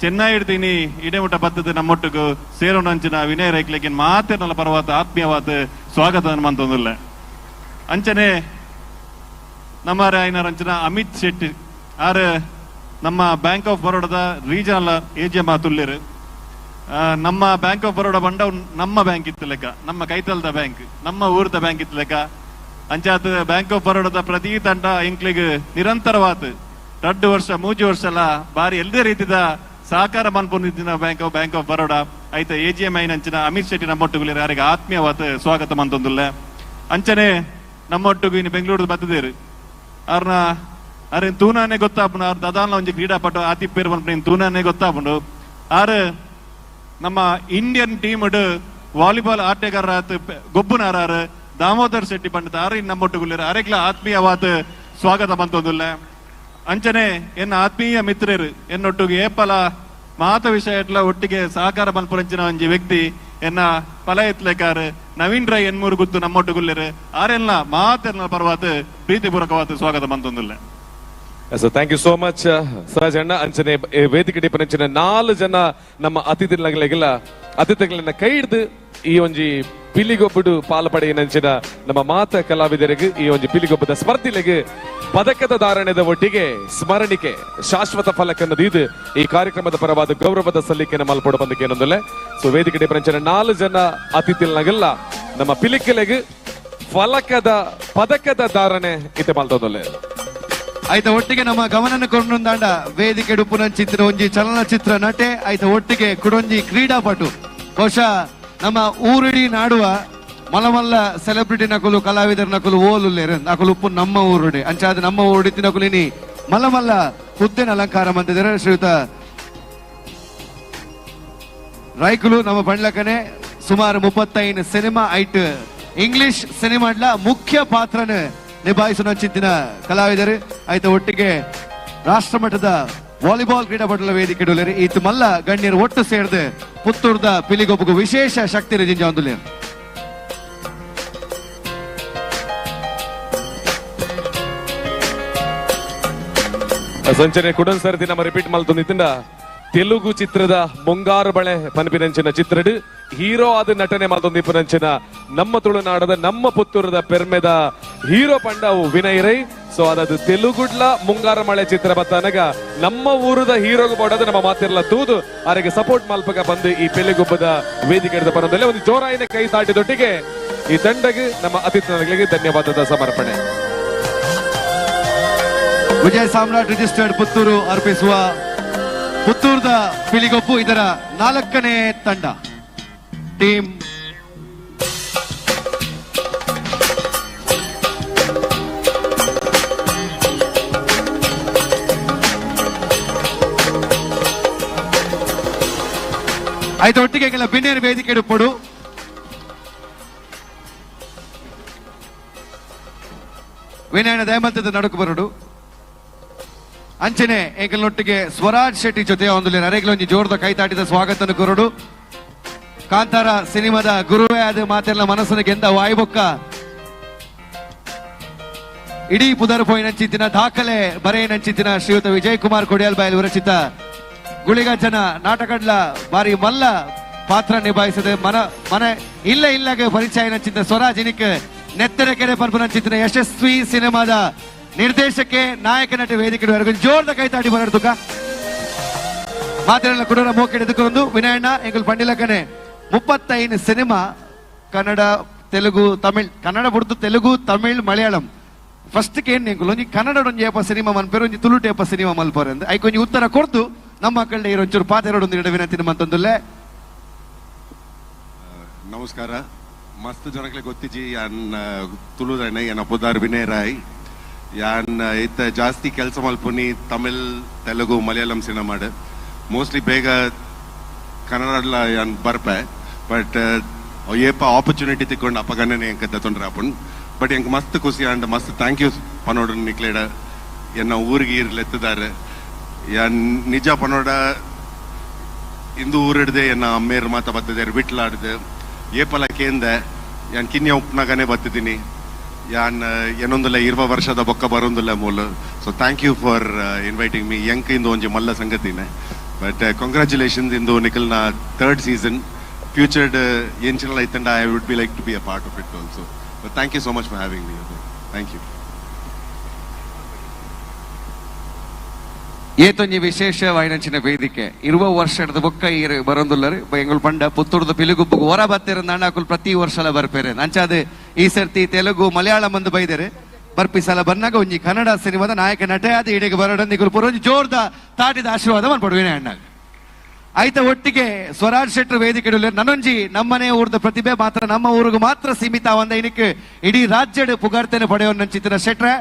ಚೆನ್ನೈ ಇಡ್ತೀನಿ ಇಡೆಮುಟ ಬದ್ದದ ನಮ್ಮೊಟ್ಟಿಗೂ ಸೇರೋಣಂಚಿನ ವಿನಯ್ ರೈಕ್ಲೆಗೆ ಮಾತೇನಲ್ಲ ಪರವಾತ ಆತ್ಮೀಯವಾದ ಸ್ವಾಗತ ಮಂತೊಂದಿಲ್ಲ ಅಂಚನೆ ನಮ್ಮ ರಾಯನರಂಚಿನ ಅಮಿತ್ ಶೆಟ್ಟಿ ಆರು ನಮ್ಮ ಬ್ಯಾಂಕ್ ಆಫ್ ಬರೋಡದ ರೀಜನಲ್ AGM ತುಳ್ಳಿರು ನಮ್ಮ ಬ್ಯಾಂಕ್ ಆಫ್ ಬರೋಡ ಬಂಡ ನಮ್ಮ ಬ್ಯಾಂಕ್ ಇತ್ತು ಲೆಕ್ಕ ನಮ್ಮ ಕೈತಲ್ದ ಬ್ಯಾಂಕ್ ನಮ್ಮ ಊರ್ದ ಬ್ಯಾಂಕ್ ಇತ್ತು ಲೆಕ್ಕ ಅಂಚಾತ್ ಬ್ಯಾಂಕ್ ಆಫ್ ಬರೋಡದ ಪ್ರತಿ ತಂಡ ಇಂಕ್ಲಿಗೆ ನಿರಂತರವಾದ 2 ವರ್ಷ 3 ವರ್ಷ ಎಲ್ಲ ಬಾರಿ ಎಲ್ಲದೇ ರೀತಿದ ಸಹಕಾರ ಮನ್ಪೊಂದಿದ್ದಿನ ಬ್ಯಾಂಕ್ ಆಫ್ ಬರೋಡಾ ಐತ AGM ಐನಂಚಿನ ಅಮಿತ್ ಶೆಟ್ಟಿ ನಮ್ಮೊಟ್ಟಿಗೆ ಯಾರಿಗೆ ಆತ್ಮೀಯವಾದ ಸ್ವಾಗತ ಮಂತೊಂದಿಲ್ಲ ಅಂಚನೆ ನಮ್ಮೊಟ್ಟಿಗೂ ಇನ್ನು ಬೆಂಗಳೂರು ಬತ್ತದೇರು ಅವ್ರನ್ನ ಅರೆ ತೂನಾನೆ ಗೊತ್ತಾಪುಂಡು ಅವ್ರ ದದಾಲ್ನ ಒಂಜಿ ಕ್ರೀಡಾಪಟು ಆತಿ ಪೇರು ಬಂದ್ಬಿಟ್ಟು ತೂನಾನೆ ಗೊತ್ತಾಪುಂಡು ಆರು ನಮ್ಮ ಇಂಡಿಯನ್ ಟೀಮ್ ವಾಲಿಬಾಲ್ ಆಟಗಾರ ಗೊಬ್ಬುನಾರ ದಾಮೋದರ್ ಶೆಟ್ಟಿ ಪಂಡಿತ ಆರು ನಮ್ಮೊಟ್ಟಿಗೆ ಅರೆಗ್ಲ ಆತ್ಮೀಯವಾದ ಸ್ವಾಗತ ಮಂತೊಂದಿಲ್ಲ ಅಂಚನೆ ಎನ್ನ ಆತ್ಮೀಯ ಮಿತ್ರರು ಎನ್ನೊಟ್ಟಿಗೆ ಏಪಲ ಮಾತ ವಿಷಯ ಒಟ್ಟಿಗೆ ಸಹಕಾರ ಮಲ್ಪುರಂಚಿನ ಒಂಜಿ ವ್ಯಕ್ತಿ ಎನ್ನ ಪಲ ಎತ್ಲೆಕಾರ ನವೀನ್ ರೈ ಎನ್ಮೂರು ಗುತ್ತು ನಮ್ಮೊಟ್ಟಿಗುಲ್ಲೆರು ಆರೆಲ್ಲ ಮಾತೆಲ್ಲ ಪರವಾದ ಪ್ರೀತಿಪೂರ್ವಕವಾದ ಸ್ವಾಗತ ಮಂತೊಂದಿಲ್ಲ. Thank you so much Sahaj ಅಣ್ಣ. ಅಂಚನೆ ವೇದಿಕೆ ಡಿಪನಂಚಿನ 4 ಜನ ನಮ್ಮ ಅತಿಥಿಗಳನ್ನ ಕೈ ಹಿಡಿದು ಈ ಒಂಜಿ ಪಿಲಿಗೊಬ್ಬಡು ಪಾಲು ಪಡೆಯನಂಚಿನ ನಮ್ಮ ಮಾತ ಕಲಾವಿದರಿಗೆ ಈ ಒಂದು ಪಿಲಿಗೊಬ್ಬದ ಸ್ಪರ್ಧಿಲೆಗೆ ಪದಕದ ಧಾರಣದ ಒಟ್ಟಿಗೆ ಸ್ಮರಣಿಕೆ ಶಾಶ್ವತ ಫಲಕನ್ನು ದೀದು ಈ ಕಾರ್ಯಕ್ರಮದ ಪರವಾದ ಗೌರವದ ಸಲ್ಲಿಕೆಯನ್ನು ಮಲ್ಪಡ ಬಂದಕ್ಕೆ ಏನೊಂದಲ್ಲ. ಸೊ ವೇದಿಕೆ ಡಿಪರಂಚನ 4 ಜನ ಅತಿಥಿಗಳಾಗೆಲ್ಲ ನಮ್ಮ ಪಿಲಿಕೆಲೆಗೆ ಫಲಕದ ಪದಕದ ಧಾರಣೆ ಇತ್ತೆ ಮಲ್ತದಲ್ಲ ಆಯ್ತ ಒಟ್ಟಿಗೆ ನಮ್ಮ ಗಮನ ಕೊಂಡೊಂದಾಂಡ ವೇದಿಕೆ ಡುಪುನಂಚಿತ್ರ ಒಂಜಿ ಚಲನಚಿತ್ರ ನಟೆ ಆಯ್ತ ಒಟ್ಟಿಗೆ ಕುಡೊಂಜಿ ಕ್ರೀಡಾಪಟು ಬಹುಶಃ ನಮ್ಮ ಊರಿಡಿ ನಾಡುವ ಮಲಮಲ್ಲ ಸೆಲೆಬ್ರಿಟಿ ನಕಲು ಕಲಾವಿದರ ನಕಲು ಓಲುಲ್ಲೇರು ನಕಲು ಉಪ್ಪು ನಮ್ಮ ಊರುಡೆ ಅಂಚಾದ ನಮ್ಮ ಊರಿತಿ ನಕುಲಿನಿ ಮಲಮಲ್ಲ ಹುದ್ದೆನ ಅಲಂಕಾರ ಮಂತಿದ್ದಾರೆ ಶ್ರೀಯುತ ರೈಕುಲು ನಮ್ಮ ಬಂಡ್ಲಕನೆ ಸುಮಾರು 35 ಸಿನಿಮಾ ಐಟ್ ಇಂಗ್ಲಿಷ್ ಸಿನಿಮಾಡ್ಲ ಮುಖ್ಯ ಪಾತ್ರನ ನಿಭಾಯಿಸುವ ಚಿಂತಿನ ಕಲಾವಿದರು ಆಯ್ತು ಒಟ್ಟಿಗೆ ರಾಷ್ಟ್ರಮಟ್ಟದ ವಾಲಿಬಾಲ್ ಕ್ರೀಡಾಪಟುల ವೇದಿಕೆ ಈತ ಮಲ್ಲ ಗಣ್ಯರು ಒಟ್ಟು ಸೇರಿದ ಪುತ್ತೂರ್ದ ಪಿಲಿಗೊಬ್ಬಗೂ ವಿಶೇಷ ಶಕ್ತಿ ರಿಂಜ ಒಂದುಲೆ ಸಂಚನೆ ಕುಡನ್ ಸರ್ತಿ ನಮ್ಮ ರಿಪೀಟ್ ಮಲ್ತೊಂದಿತ್ತಿಂದ ತೆಲುಗು ಚಿತ್ರದ ಮುಂಗಾರು ಬಳೆ ಪನ್ಪಿನಂಚಿನ ಚಿತ್ರಡ್ ಹೀರೋ ಆದ ನಟನೆ ಮಾತೊಂದಿಪ್ಪನಂಚಿನ ನಮ್ಮ ತುಳುನಾಡದ ನಮ್ಮ ಪುತ್ತೂರದ ಪೆರ್ಮೆದ ಹೀರೋ ಪಂಡ ವಿನಯ್ ರೈ. ಸೊ ಅದದು ತೆಲುಗುಡ್ಲ ಮುಂಗಾರ ಮಳೆ ಚಿತ್ರ ಬತ್ತನಗ ನಮ್ಮ ಊರದ ಹೀರೋಗ ಬೋಡದ ನಮ್ಮ ಮಾತಿರ್ಲ ತೂದು ಅವರಿಗೆ ಸಪೋರ್ಟ್ ಮಲ್ಪಗ ಬಂದು ಈ ಪೆಲಿಗೊಬ್ಬದ ವೇದಿಕೆ ಹಿಡಿದ ಪರದಲ್ಲಿ ಒಂದು ಜೋರಾಯಿನ ಕೈ ತಾಟಿದೊಟ್ಟಿಗೆ ಈ ತಂಡಗೆ ನಮ್ಮ ಅತಿಥಿಗಳಿಗೆ ಧನ್ಯವಾದದ ಸಮರ್ಪಣೆ. ವಿಜಯ ಸಾಮ್ರಾಟ್ ರಿಜಿಸ್ಟರ್ಡ್ ಪುತ್ತೂರು ಅರ್ಪಿಸುವ ಪುತ್ತೂರದ ಪಿಲಿಗೊಬ್ಬು ಇದರ 4ನೇ ತಂಡ ಟೀಮ್ ಐದು ಒಟ್ಟಿಗೆ ಕೆಲ ಬಿನ್ನೇರು ವೇದಿಕೆ ಇಡುಪಡು ವಿನಯನ ದಯಮಂತದ ನಡುಕು ಬರಡು ಅಂಚನೆ ಎಂಕಲ್ನೊಟ್ಟಿಗೆ ಸ್ವರಾಜ್ ಶೆಟ್ಟಿ ಜೊತೆ ಒಂದು ನರೇಗ್ಲೊಂಜಿ ಜೋರ್ದ ಕೈತಾಟಿದ ಸ್ವಾಗತನ ಕೊರಡು. ಕಾಂತಾರ ಸಿನಿಮಾದ ಗುರುವೇ ಆದ ಮಾತೆಲ್ಲ ಮನಸ್ಸನ್ನು ಗೆಂದ ವಾಯುಬೊಕ್ಕ ಇಡೀ ಪುದರ್ ಪೋಯಿನಂಚಿತ್ತಿನ ದಾಖಲೆ ಬರೆಯನಂಚಿತ್ತಿನ ಶ್ರೀಯುತ ವಿಜಯ್ ಕುಮಾರ್ ಕೊಡಿಯಾಲ್ ಬಾಯಲ್ ವಿರಚಿತ ಗುಳಿಗಜ್ಜನ ನಾಟಕಡ್ಲ ಬಾರಿ ಮಲ್ಲ ಪಾತ್ರ ನಿಭಾಯಿಸದೆ ಮನೆ ಇಲ್ಲಗೆ ಪರಿಚಯನಂಚಿದ್ದ ಸ್ವರಾಜ್ ಇನಿಕ್ ನೆತ್ತರ ಕೆರೆ ಪರ್ಪನಂಚಿತ್ತಿನ ಯಶಸ್ವಿ ಸಿನಿಮಾದ ನಿರ್ದೇಶಕ್ಕೆ ನಾಯಕ ನಟ ವೇದಿಕೆ ಜೋರ್ದ ಕೈತಾಡಿ ಬರಡ್ದುಕ ಮಾತೆಲ್ಲ ಕುಡರ ಮೋಕೆ ಎದುಕೊಂಡು ವಿನಯಣ್ಣ ಎಂಗಲ್ ಪಂಡಿಲಕನೆ 35 ಸಿನಿಮಾ ಕನ್ನಡ ತೆಲುಗು ತಮಿಳ್ ಕನ್ನಡ ಬಿಡ್ದು ತೆಲುಗು ತಮಿಳ್ ಮಲಯಾಳಂ ಫಸ್ಟ್ ಕೇನ್ ಎಂಕುಲು ಒಂಜಿ ಕನ್ನಡ ಒಂಜಿ ಏಪ ಸಿನಿಮಾ ಮನ್ಪೇರು ಒಂಜಿ ತುಳು ಟೇಪ ಸಿನಿಮಾ ಮಲ್ಪೋರೆ ಅಂದ್ ಐಕೊಂಜಿ ಉತ್ತರ ಕೊಡ್ತು ನಮ್ಮ ಮಕ್ಕಳ ಇರೊಂಚೂರು ಪಾತೆರಡೊಂದು ಇಡ ವಿನಂತಿನ ಮಂತೊಂದುಲ್ಲೆ. ನಮಸ್ಕಾರ. ಮಸ್ತ್ ಜನಕ್ಕೆ ಗೊತ್ತಿಜಿ ಯಾನ್ ತುಳುದನೆ ಯಾನ ಪುದಾರ್ ವಿನಯ್ ರಾಯ್ ಯಾನ್ ಇತ್ತ ಜಾಸ್ತಿ ಕೆಲಸ ಮಲ್ಪುನಿ ತಮಿಳ್ ತೆಲುಗು ಮಲಯಾಳಂ ಸಿನಿಮಾಡ್ ಮೋಸ್ಟ್ಲಿ ಬೇಗ ಕನ್ನಡ ಯಾನ್ ಬರ್ಪೆ ಬಟ್ ಏಪ ಆಪರ್ಚುನಿಟಿ ತಿಕ್ಕೊಂಡು ಅಪಗಣನೆ ಎಂಕ ತೊಂದ್ರೆ ಆಪುಂಡ್ ಬಟ್ ಎಂಕ್ ಮಸ್ತ್ ಖುಷಿ ಅಂಡ್ ಮಸ್ತ್ ಥ್ಯಾಂಕ್ ಯು ಪನೋಡ ನಿಕ್ಲೇಡ ಎನ್ನ ಊರಿಗೆ ಇರ್ಲೆತ್ತಿದ್ದಾರೆ ಯಾನ್ ನಿಜ ಪನೋಡ ಇಂದು ಊರಿಡ್ದೆ ಎನ್ನ ಅಮ್ಮೇರ್ ಮಾತ ಬತ್ತಿದ್ದಾರೆ ಬಿಟ್ಲಾಡ್ದೆ ಏಪಲ ಕೇಂದೆ ಯಾನ್ ಕಿನ್ಯ ಉಪ್ನಾಗನೆ ಬತ್ತಿದ್ದೀನಿ ಯಾನ್ ಏನೊಂದುಲ್ಲ 20 ವರ್ಷದ ಬೊಕ್ಕ ಬರೋಂದಿಲ್ಲ ಮೂಲ. So thank you for inviting me ಎಂಕ್ ಇಂದು ಒಂಜಿ ಮಲ್ಲ ಸಂಗತಿನೇ ಬಟ್ ಕಂಗ್ರ್ಯಾಚುಲೇಷನ್ಸ್ ಇಂದು ನಿಖಲ್ನ 3rd ಸೀಸನ್ ಫ್ಯೂಚರ್ಡ್ ಏನ್ಚಿನಲ್ಲ ಐತಂಡ I would be like to be a part of it also. Thank you so much for having me. Thank you. ಏತೊಂಜಿ ವಿಶೇಷವಾಯಿನಂಚಿನ ವೇದಿಕೆ 20 ವರ್ಷದ ಬೊಕ್ಕ ಬರೋಂದುಲ್ಲರು ಎಂಗುಲ್ ಪಂಡ ಪುತ್ತೂರ್ದ ಪಿಲಿಗುಬ್ಬು ಹೊರ ಬತ್ತೇರಂದ ಅಣ್ಣಾಕುಲ್ ಪ್ರತಿ ವರ್ಷಲ ಬರ್ಪೇರೆ ಅಂಚಾದ ಈ ಸರ್ತಿ ತೆಲುಗು ಮಲಯಾಳಂ ಬಂದು ಬೈದೇರೆ ಬರ್ಪಿ ಸಲ ಬಂದಾಗ ಒಂಜಿ ಕನ್ನಡ ಸಿನಿಮಾದ ನಾಯಕ ನಟೆ ಆದ ಇಡೆಗೆ ಬರೋಡಂದಿಗುಲ್ ಪುರೋಜಿ ಜೋರ್ದ ತಾಟಿದ ಆಶೀರ್ವಾದ ಮಾಡ್ಬೋದು ವಿನಯ್ ಅಣ್ಣ. ಆಯ್ತ ಒಟ್ಟಿಗೆ ಸ್ವರಾಜ್ ಶೆಟ್ರು ವೇದಿಕೆ ನನ್ನೊಂಜಿ ನಮ್ಮನೆ ಊರ್ದ ಪ್ರತಿಭೆ ಮಾತ್ರ ನಮ್ಮ ಊರಿಗೂ ಮಾತ್ರ ಸೀಮಿತ ಅವಂದ ಇದಕ್ಕೆ ಇಡೀ ರಾಜ್ಯದ ಪುಗಾರ್ತೇನೆ ಪಡೆಯೋನ್ನ ಚಿತ್ರ ಶೆಟ್ರೆ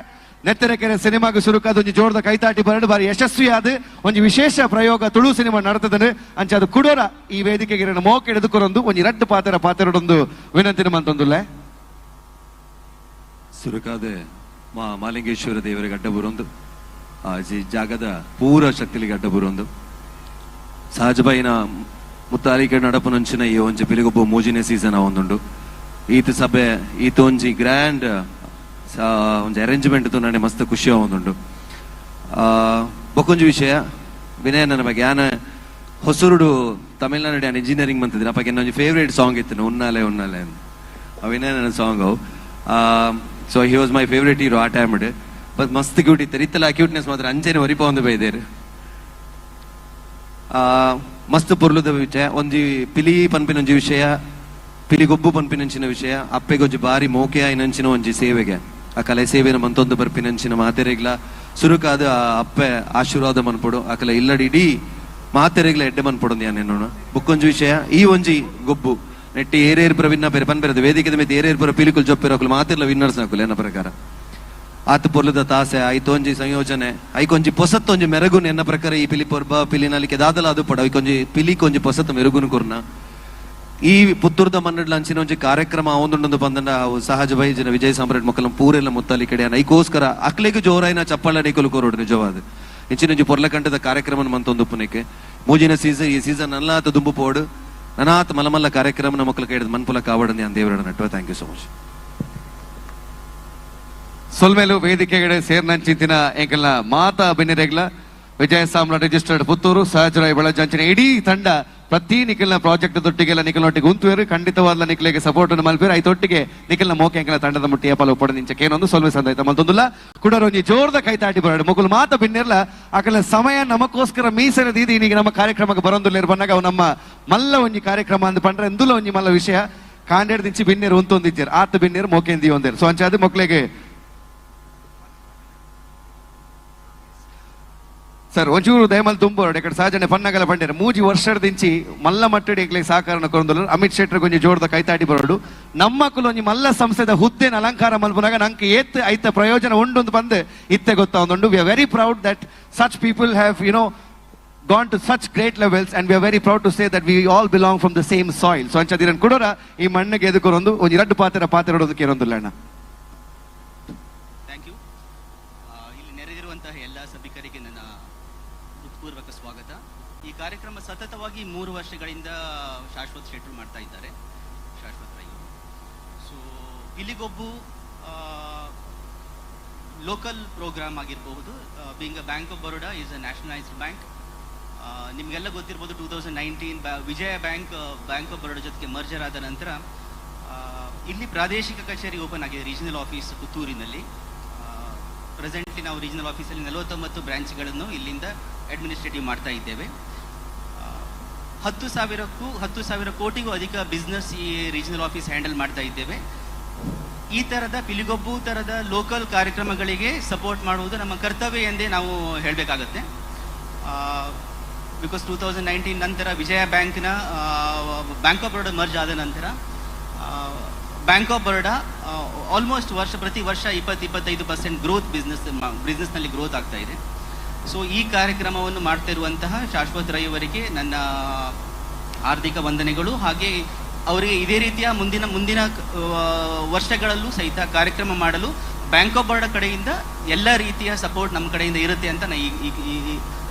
ನೆತ್ತರೆಕೆರೆ ಸಿನಿಮಾಗೆ ಸುರುಕಾದ ಒಂಜಿ ಜೋರ್ದ ಕೈತಾಟಿ ಬರಡು ಬಾರಿ ಯಶಸ್ವಿಯಾದ ಒಂಜಿ ವಿಶೇಷ ಪ್ರಯೋಗ ತುಳು ಸಿನಿಮಾ ನಡತದನೆ ಅಂಚ ಅದು ಕುಡೋರ ಈ ವೇದಿಕೆಗೆ ಮೋಕೆ ಎದುಕೊರೊಂದು ಒಂಜಿ ರಡ್ಡು ಪಾತೆರಡೊಂದು ವಿನಂತಿನ ಮಂತೊಂದುಲ್ಲೆ. ಸುರುಕಾದ ಮಾಲಿಂಗೇಶ್ವರ ದೇವರಿಗೆ ಅಡ್ಡ ಬರೋಂದು ಆ ಜಾಗದ ಪೂರ ಶಕ್ತಿಲಿಗೆ ಅಡ್ಡ ಬರೋಂದು ಸಹಜಬೈನ ಮುತ್ತಾಲಿಕೆ ನಡಪುನಂಚಿನ ಈ ಒಂಜಿ ಪಿಲಿಗೊಬ್ಬ ಮೂಜಿನೇ ಸೀಸನ್ ಒಂದುಂಡು ಈತ ಸಭೆ ಈತ ಒಂಜಿ ಗ್ರ್ಯಾಂಡ್ ಒಂಜಿ ಅರೇಂಜ್ಮೆಂಟ್ ನಾನೇ ಮಸ್ತ್ ಖುಷಿ ಒಂದುಂಡು. ಬೊಕೊಂಜಿ ವಿಷಯ ವಿನಯ ನನ್ನ ಬಗ್ಗೆ ಯಾನ ಹೊಸರುಡು ತಮಿಳ್ನಾಡು ಯಾನ್ ಇಂಜಿನಿಯರಿಂಗ್ ಬಂತಿದ್ದೀನಿ ಅಪ್ಪ ಒಂಜಿ ಫೇವ್ರೇಟ್ ಸಾಂಗ್ ಇತ್ತು ಉನ್ನಾಲೆ ಉನ್ನಾಲೆ ಅಂತ ವಿನಯ ನನ್ನ ಸಾಂಗ್ ಅವು. So he was my favourite hero ಆ ಟೈಮ್ ಬಟ್ ಮಸ್ತ್ ಕ್ಯೂಟ್ ಇತ್ತು ಇತ್ತಲ್ಲ ಕ್ಯೂಟ್ನೆಸ್ ಮಾತ್ರ ಅಂಚೆನೆ ಒರಿಪ ಒಂದು ಬೈದೇರು ಮಸ್ತ್ ಪೊರ್ಲುದ ವಿಷಯ ಒಂಜಿ ಪಿಲಿ ಪನ್ಪಿನೊಂಜಿ ವಿಷಯ ಪಿಲಿಗೊಬ್ಬು ಪನ್ಪಿನಂಚಿನ ವಿಷಯ ಅಪ್ಪೆಗೊಜ್ಜಿ ಬಾರಿ ಮೋಕೆ ಆಯ್ನಂಚಿನ ಒಂಜಿ ಸೇವೆಗೆ ಆ ಕಲೆ ಸೇವೆನ ಮಂತೊಂದು ಬರ್ಪಿನಂಚಿನ ಮಾತೆರೆಗ್ಲ ಸುರುಕಾದ ಅಪ್ಪೆ ಆಶೀರ್ವಾದ ಮನ್ಪೊಡು ಆಕಲ ಇಲ್ಲಡಿ ಇಡೀ ಮಾತೆರೆಗ್ಲ ಎಡ್ಡೆ ಮನ್ಪೊಡು ಯಾನೇನೋಣ ಬುಕ್ಕೊಂಜಿ ವಿಷಯ ಈ ಒಂಜಿ ಗೊಬ್ಬು ನೆಟ್ಟಿ ಏರೇರ್ ಪುರ ವಿನ್ನ ಪೆರೆ ಪನ್ಪೆರದ ವೇದಿಕೆ ಮೇಲೆ ಏರೇರ್ ಪುರ ಪಿಲಿಕುಲ್ ಜೊಪ್ಪಿರೋಕುಲು ಮಾತಿರ್ಲ ವಿನ್ನರ್ಸ್ ನಾಕುಲು ಎನ್ನ ಪ್ರಕಾರ ಆತ ಪೊರ್ಲದ ತಾಸೆ ಐತೊಂಜಿ ಸಂಯೋಜನೆ ಐಕೊಂಜಿ ಪೊಸತ್ತೊಂಜಿ ಮೆರಗುನ್ ಎನ್ನ ಪ್ರಕಾರ ಈ ಪಿಲಿ ಪೊರ್ಬ ಪಿಲಿನಲ್ಲಿ ದಾದಲ ಅದು ಪಡ ಐಕೊಂಜಿ ಪಿಲಿಕೊಂಜಿ ಪೊಸತ್ ಮೆರುಗುನ್ ಕುರ್ನ ಈ ಪುತ್ತೂರ್ದ ಮನ್ನಡ್ಲ ಅಂಚಿನ ಒಂಜಿ ಕಾರ್ಯಕ್ರಮ ಅವೊಂದುಂಡು ಬಂದಂಡ ಅವು ಸಹಜ ಬೈಜಿನ ವಿಜಯ್ ಸಾಮ್ರಾಟ್ ಮಕ್ಕಳ ಪೂರೆಲ್ಲ ಮುತ್ತಲಿ ಕಡೆ ಐಕೋಸ್ಕರ ಅಕ್ಲೆಗೆ ಜೋರಾಯಿನ ಚಪ್ಪಳ ನೈಕೊಲು ಕೋರೋಡು ನಿಜವಾದ ಇಂಚಿನೊಂಜಿ ಪೊರ್ಲಕಂಠದ ಕಾರ್ಯಕ್ರಮ ಮಂತೊಂದು ಪುನಕ್ಕೆ ಮೂಜಿನ ಸೀಸನ್ ಈ ಸೀಸನ್ ಅಲ್ಲಾತ ದುಂಬು ಪೋಡು ನನಾತ್ ಮಲಮಲ್ಲ ಕಾರ್ಯಕ್ರಮ ಮಕ್ಕಳ ಕೈಡ್ ಮನ್ಪುಲ ಕಾವಡಂದಿ ಅಂತ ದೇವರ ನಟ್ವ. Thank you so much. ಸೊಲ್ಮೇಲು ವೇದಿಕೆಗಡೆ ಸೇರ್ನಂಚಿಂತಿನ ಎಂಕಲ್ನ ಮಾತ ಅಭಿನಯಗಳ ವಿಜಯ ಸಾಮ್ರಾಟ್ ರಿಜಿಸ್ಟರ್ಡ್ ಪುತ್ತೂರು, ಸಹಜರಾಯ್ ಬೆಳಜಂಚಿನ ಇಡೀ ತಂಡ ಪ್ರತಿ ನಿಖಿಲ್ನ ಪ್ರಾಜೆಕ್ಟ್ ತೊಟ್ಟಿಗೆಲ್ಲ ನಿಖಿಲ್ನೊಟ್ಟಿಗೆ ಉಂತುವೇರು ಖಂಡಿತವಾದ ನಿಖಿಲಿಗೆ ಸಪೋರ್ಟ್ ಅನ್ನು ಮಲ್ಪೇರು ಐತೊಟ್ಟಿಗೆ ನಿಖಿಲ್ನ ಮೋಕೆ ಅಂಕಲ ತಂಡದ ಮುಟ್ಟಿಯ ಪಲ ಪಡ ನಿಂಚಕ್ಕೆ ಏನೊಂದು ಸೊಲ್ವೆ ಸಂದಾಯ್ತ ಮತ್ತೊಂದುಲ್ಲ ಕುಡರೊಂಜಿ ಜೋರ್ದ ಕೈತಾಟಿ ಬರೋಡು ಮುಗುಲು ಮಾತ ಬಿನ್ನಿರ್ಲ ಆಕಲ ಸಮಯ ನಮಗೋಸ್ಕರ ಮೀಸಲು ದೀದಿ ಈಗ ನಮ್ಮ ಕಾರ್ಯಕ್ರಮಕ್ಕೆ ಬರೋದಿಲ್ಲ ಬಂದಾಗ ಅವು ನಮ್ಮ ಮಲ್ಲ ಒಂಜಿ ಕಾರ್ಯಕ್ರಮ ಅಂದ್ ಪಂಡ್ರೆ ಎಂದುಲ ಒಂಜಿ ಮಲ್ಲ ವಿಷಯ ಕಾಂಡೇಡ್ ದಿಂಚಿ ಬಿನ್ನೇರು ಉಂತೊಂದಿದ್ದೀರು ಆತ ಬಿನ್ನೇರು ಮೋಕೆ ಎಂದಿ ಒಂದೇರು ಸೊ ಅಂಚಾದ ಮಕ್ಕಳಿಗೆ ಸರ್ ಒಂಚೂರು ದಯಮಲ್ ತುಂಬೋರು ఇక్కడ ಸಹಜನೆ ಪನ್ನಗಲ ಪಂಡೇರು ಮೂಜಿ ವರ್ಷದ ದಿಂಚಿ ಮಲ್ಲ ಮಟ್ಟಡಿ ಸಹಕಾರ ಕೊರೊಂದುಲ್ಲು ಅಮಿತ್ ಶೆಟ್ಟರ್ ಕೊಂಚ ಜೋರ್ದ ಕೈತಾಡಿ ಬರೋಡು ನಮ್ಮ ಒಂಜಿ ಮಲ್ಲ ಸಂಸ್ಥೆದ ಹುದ್ದೆನ ಅಲಂಕಾರ ಮಲ್ಪುನಾಗ ನಂಗೆ ಏತ್ ಐತ ಪ್ರಯೋಜನ ಉಂಡು ಬಂದು ಇತ್ತೆ ಗೊತ್ತಾವೊಂದುಂಡು we are very proud that such people have gone to such great levels and we are very proud to say that we all belong from the same soil. So ಅಂಚದಿರನ್ ಕುಡೋರ ಈ ಮಣ್ಣಿಗೆ ಎದುಕೊರೊಂದು ಒಂಜಿ ರಡ್ಡು ಪಾತ್ರ ಇಡೋದಕ್ಕೆ ಇರೋದಿಲ್ಲ ಅಣ್ಣ. Thank you. ಇಲ್ಲಿ ನೆರೆದಿರುವಂತಹ ಎಲ್ಲ ಸಭಿಕರಿಗೆ ನನ್ನ ಹೃತ್ಪೂರ್ವಕ ಸ್ವಾಗತ. ಈ ಕಾರ್ಯಕ್ರಮ ಸತತವಾಗಿ 3 ವರ್ಷಗಳಿಂದ ಶಾಶ್ವತ್ ಶೆಟ್ರು ಮಾಡ್ತಾ ಇದ್ದಾರೆ, ಶಾಶ್ವತ್ ರೈ. ಸೊ ಇಲ್ಲಿಗೊಬ್ಬು ಲೋಕಲ್ ಪ್ರೋಗ್ರಾಮ್ ಆಗಿರಬಹುದು. Being a bank of Baroda is a nationalised bank. ನಿಮಗೆಲ್ಲ ಗೊತ್ತಿರ್ಬೋದು 2019 ವಿಜಯ ಬ್ಯಾಂಕ್ ಆಫ್ ಬರೋಡಾ ಜೊತೆಗೆ ಮರ್ಜರ್ ಆದ ನಂತರ ಇಲ್ಲಿ ಪ್ರಾದೇಶಿಕ ಕಚೇರಿ ಓಪನ್ ಆಗಿದೆ, ರೀಜನಲ್ ಆಫೀಸ್ ಪುತ್ತೂರಿನಲ್ಲಿ. ಪ್ರೆಸೆಂಟ್ಲಿ ನಾವು ರೀಜನಲ್ ಆಫೀಸಲ್ಲಿ 49 ಬ್ರಾಂಚ್ಗಳನ್ನು ಇಲ್ಲಿಂದ ಅಡ್ಮಿನಿಸ್ಟ್ರೇಟಿವ್ ಮಾಡ್ತಾ ಇದ್ದೇವೆ. 10,000 ಕೋಟಿಗೂ ಅಧಿಕ ಬಿಸ್ನೆಸ್ ಈ ರೀಜನಲ್ ಆಫೀಸ್ ಹ್ಯಾಂಡಲ್ ಮಾಡ್ತಾ ಇದ್ದೇವೆ. ಈ ಥರದ ಪಿಲಿಗೊಬ್ಬು ಥರದ ಲೋಕಲ್ ಕಾರ್ಯಕ್ರಮಗಳಿಗೆ ಸಪೋರ್ಟ್ ಮಾಡುವುದು ನಮ್ಮ ಕರ್ತವ್ಯ ಎಂದೇ ನಾವು ಹೇಳಬೇಕಾಗತ್ತೆ. ಬಿಕಾಸ್ 2019 ನಂತರ ವಿಜಯ ಬ್ಯಾಂಕ್ ಆಫ್ ಬರೋಡಾ ಮರ್ಜ್ ಆದ ನಂತರ ಬ್ಯಾಂಕ್ ಆಫ್ ಬರೋಡಾ ಆಲ್ಮೋಸ್ಟ್ ಪ್ರತಿ ವರ್ಷ 20-25% ಗ್ರೋತ್ ಬಿಸ್ನೆಸ್ನಲ್ಲಿ ಗ್ರೋತ್ ಆಗ್ತಾ ಇದೆ. ಸೊ ಈ ಕಾರ್ಯಕ್ರಮವನ್ನು ಮಾಡ್ತಾ ಇರುವಂತಹ ಶಾಶ್ವತ್ ರೈ ಅವರಿಗೆ ನನ್ನ ಹಾರ್ದಿಕ ವಂದನೆಗಳು. ಹಾಗೆ ಅವರಿಗೆ ಇದೇ ರೀತಿಯ ಮುಂದಿನ ವರ್ಷಗಳಲ್ಲೂ ಸಹಿತ ಕಾರ್ಯಕ್ರಮ ಮಾಡಲು ಬ್ಯಾಂಕ್ ಆಫ್ ಬರೋಡಾ ಕಡೆಯಿಂದ ಎಲ್ಲ ರೀತಿಯ ಸಪೋರ್ಟ್ ನಮ್ಮ ಕಡೆಯಿಂದ ಇರುತ್ತೆ ಅಂತ ನಾನು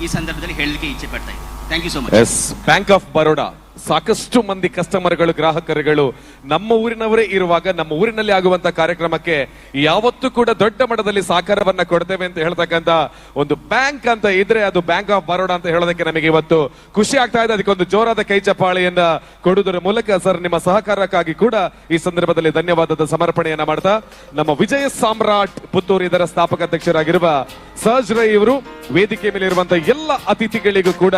ಈ ಸಂದರ್ಭದಲ್ಲಿ ಹೇಳಲಿಕ್ಕೆ ಇಚ್ಛೆ ಪಡ್ತಾ ಇದ್ದೀನಿ. Thank you so much. Yes, bank of Baroda ಸಾಕಷ್ಟು ಮಂದಿ ಕಸ್ಟಮರ್ಗಳು, ಗ್ರಾಹಕರುಗಳು ನಮ್ಮ ಊರಿನವರೇ ಇರುವಾಗ ನಮ್ಮ ಊರಿನಲ್ಲಿ ಆಗುವಂತ ಕಾರ್ಯಕ್ರಮಕ್ಕೆ ಯಾವತ್ತೂ ಕೂಡ ದೊಡ್ಡ ಮಟ್ಟದಲ್ಲಿ ಸಹಕಾರವನ್ನ ಕೊಡ್ತೇವೆ ಅಂತ ಹೇಳ್ತಕ್ಕಂತ ಒಂದು ಬ್ಯಾಂಕ್ ಅಂತ ಇದ್ರೆ ಅದು ಬ್ಯಾಂಕ್ ಆಫ್ ಬರೋಡಾ ಅಂತ ಹೇಳೋದಕ್ಕೆ ನಮಗೆ ಇವತ್ತು ಖುಷಿ ಆಗ್ತಾ ಇದೆ. ಅದಕ್ಕೊಂದು ಜೋರಾದ ಕೈ ಚಪ್ಪಾಳೆಯನ್ನ ಕೊಡುವುದರ ಮೂಲಕ ಸರ್ ನಿಮ್ಮ ಸಹಕಾರಕ್ಕಾಗಿ ಕೂಡ ಈ ಸಂದರ್ಭದಲ್ಲಿ ಧನ್ಯವಾದದ ಸಮರ್ಪಣೆಯನ್ನ ಮಾಡ್ತಾ ನಮ್ಮ ವಿಜಯ ಸಾಮ್ರಾಟ್ ಪುತ್ತೂರು ಇದರ ಸ್ಥಾಪಕ ಅಧ್ಯಕ್ಷರಾಗಿರುವ ಸಹಜ್ ರೈ ಇವರು ವೇದಿಕೆ ಮೇಲೆ ಇರುವಂತಹ ಎಲ್ಲ ಅತಿಥಿಗಳಿಗೂ ಕೂಡ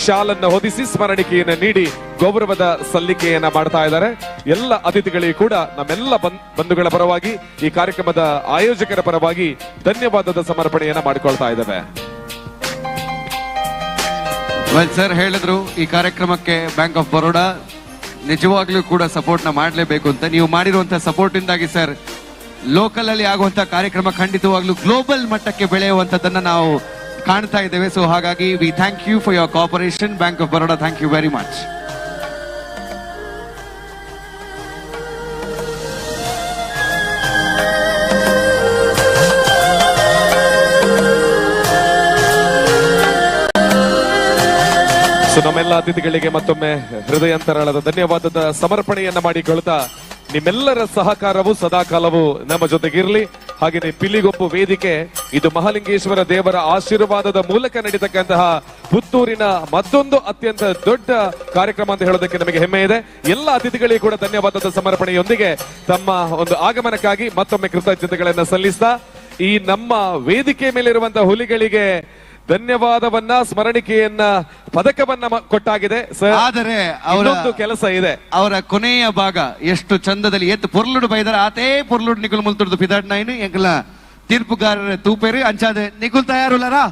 ಶಾಲನ್ನ ಹೊದಿಸಿ ಸ್ಮರಣಿಕೆಯನ್ನ ನೀಡಿ ಗೌರವದ ಸಲ್ಲಿಕೆಯನ್ನ ಮಾಡ್ತಾ ಇದ್ದಾರೆ. ಎಲ್ಲ ಅತಿಥಿಗಳಿಗೂ ಕೂಡ ನಮ್ಮೆಲ್ಲ ಬಂಧುಗಳ ಪರವಾಗಿ ಈ ಕಾರ್ಯಕ್ರಮದ ಆಯೋಜಕರ ಪರವಾಗಿ ಧನ್ಯವಾದದ ಸಮರ್ಪಣೆಯನ್ನ ಮಾಡಿಕೊಳ್ತಾ ಇದ್ದೇವೆ. ಸರ್ ಹೇಳಿದ್ರು ಈ ಕಾರ್ಯಕ್ರಮಕ್ಕೆ ಬ್ಯಾಂಕ್ ಆಫ್ ಬರೋಡಾ ನಿಜವಾಗ್ಲೂ ಕೂಡ ಸಪೋರ್ಟ್ ನ ಮಾಡಲೇಬೇಕು ಅಂತ. ನೀವು ಮಾಡಿರುವಂತಹ ಸಪೋರ್ಟ್ ಇಂದಾಗಿ ಸರ್ ಲೋಕಲ್ ಅಲ್ಲಿ ಆಗುವಂತಹ ಕಾರ್ಯಕ್ರಮ ಖಂಡಿತವಾಗ್ಲೂ ಗ್ಲೋಬಲ್ ಮಟ್ಟಕ್ಕೆ ಬೆಳೆಯುವಂತದನ್ನ ನಾವು ಕಾಣ್ತಾ ಇದ್ದೇವೆ. ಸೊ ಹಾಗಾಗಿ we thank you for your cooperation bank of Baroda. Thank you very much. So ನಮ್ಮೆಲ್ಲ ಅತಿಥಿಗಳಿಗೆ ಮತ್ತೊಮ್ಮೆ ಹೃದಯಾಂತರಾಳದ ಧನ್ಯವಾದದ ಸಮರ್ಪಣೆಯನ್ನ ಮಾಡಿಕೊಳ್ತಾ ನಿಮ್ಮೆಲ್ಲರ ಸಹಕಾರವು ಸದಾಕಾಲವು ನಮ್ಮ ಜೊತೆಗಿರಲಿ. ಹಾಗೆಯೇ ಪಿಲಿಗೊಬ್ಬು ವೇದಿಕೆ ಇದು ಮಹಾಲಿಂಗೇಶ್ವರ ದೇವರ ಆಶೀರ್ವಾದದ ಮೂಲಕ ನಡೀತಕ್ಕಂತಹ ಪುತ್ತೂರಿನ ಮತ್ತೊಂದು ಅತ್ಯಂತ ದೊಡ್ಡ ಕಾರ್ಯಕ್ರಮ ಅಂತ ಹೇಳೋದಕ್ಕೆ ನಮಗೆ ಹೆಮ್ಮೆ ಇದೆ. ಎಲ್ಲ ಅತಿಥಿಗಳಿಗೂ ಕೂಡ ಧನ್ಯವಾದದ ಸಮರ್ಪಣೆಯೊಂದಿಗೆ ತಮ್ಮ ಒಂದು ಆಗಮನಕ್ಕಾಗಿ ಮತ್ತೊಮ್ಮೆ ಕೃತಜ್ಞತೆಗಳನ್ನ ಸಲ್ಲಿಸ್ತಾ ಈ ನಮ್ಮ ವೇದಿಕೆ ಮೇಲಿರುವಂತಹ ಹುಲಿಗಳಿಗೆ ಧನ್ಯವಾದವನ್ನ, ಸ್ಮರಣಿಕೆಯನ್ನ, ಪದಕವನ್ನ ಕೊಟ್ಟಾಗಿದೆ. ಆದರೆ ಅವರೊಂದು ಕೆಲಸ ಇದೆ. ಅವರ ಕೊನೆಯ ಭಾಗ ಎಷ್ಟು ಚಂದದಲ್ಲಿ ಎತ್ತು ಪೊರ್ಲುಡು ಬೈದಾರ ಆತೇ ಪೊರ್ಲುಡು ನಿಗುಲ್ ಮುಲ್ತುಡ್ದು ಪಿದಾಡ್ ನೈನು ಎಂಕಲ ತೀರ್ಪುಗಾರರ ತೂಪೇರು ಅಂಚಾದೆ ನಿಗುಲ್ ತಯಾರುಲರಾ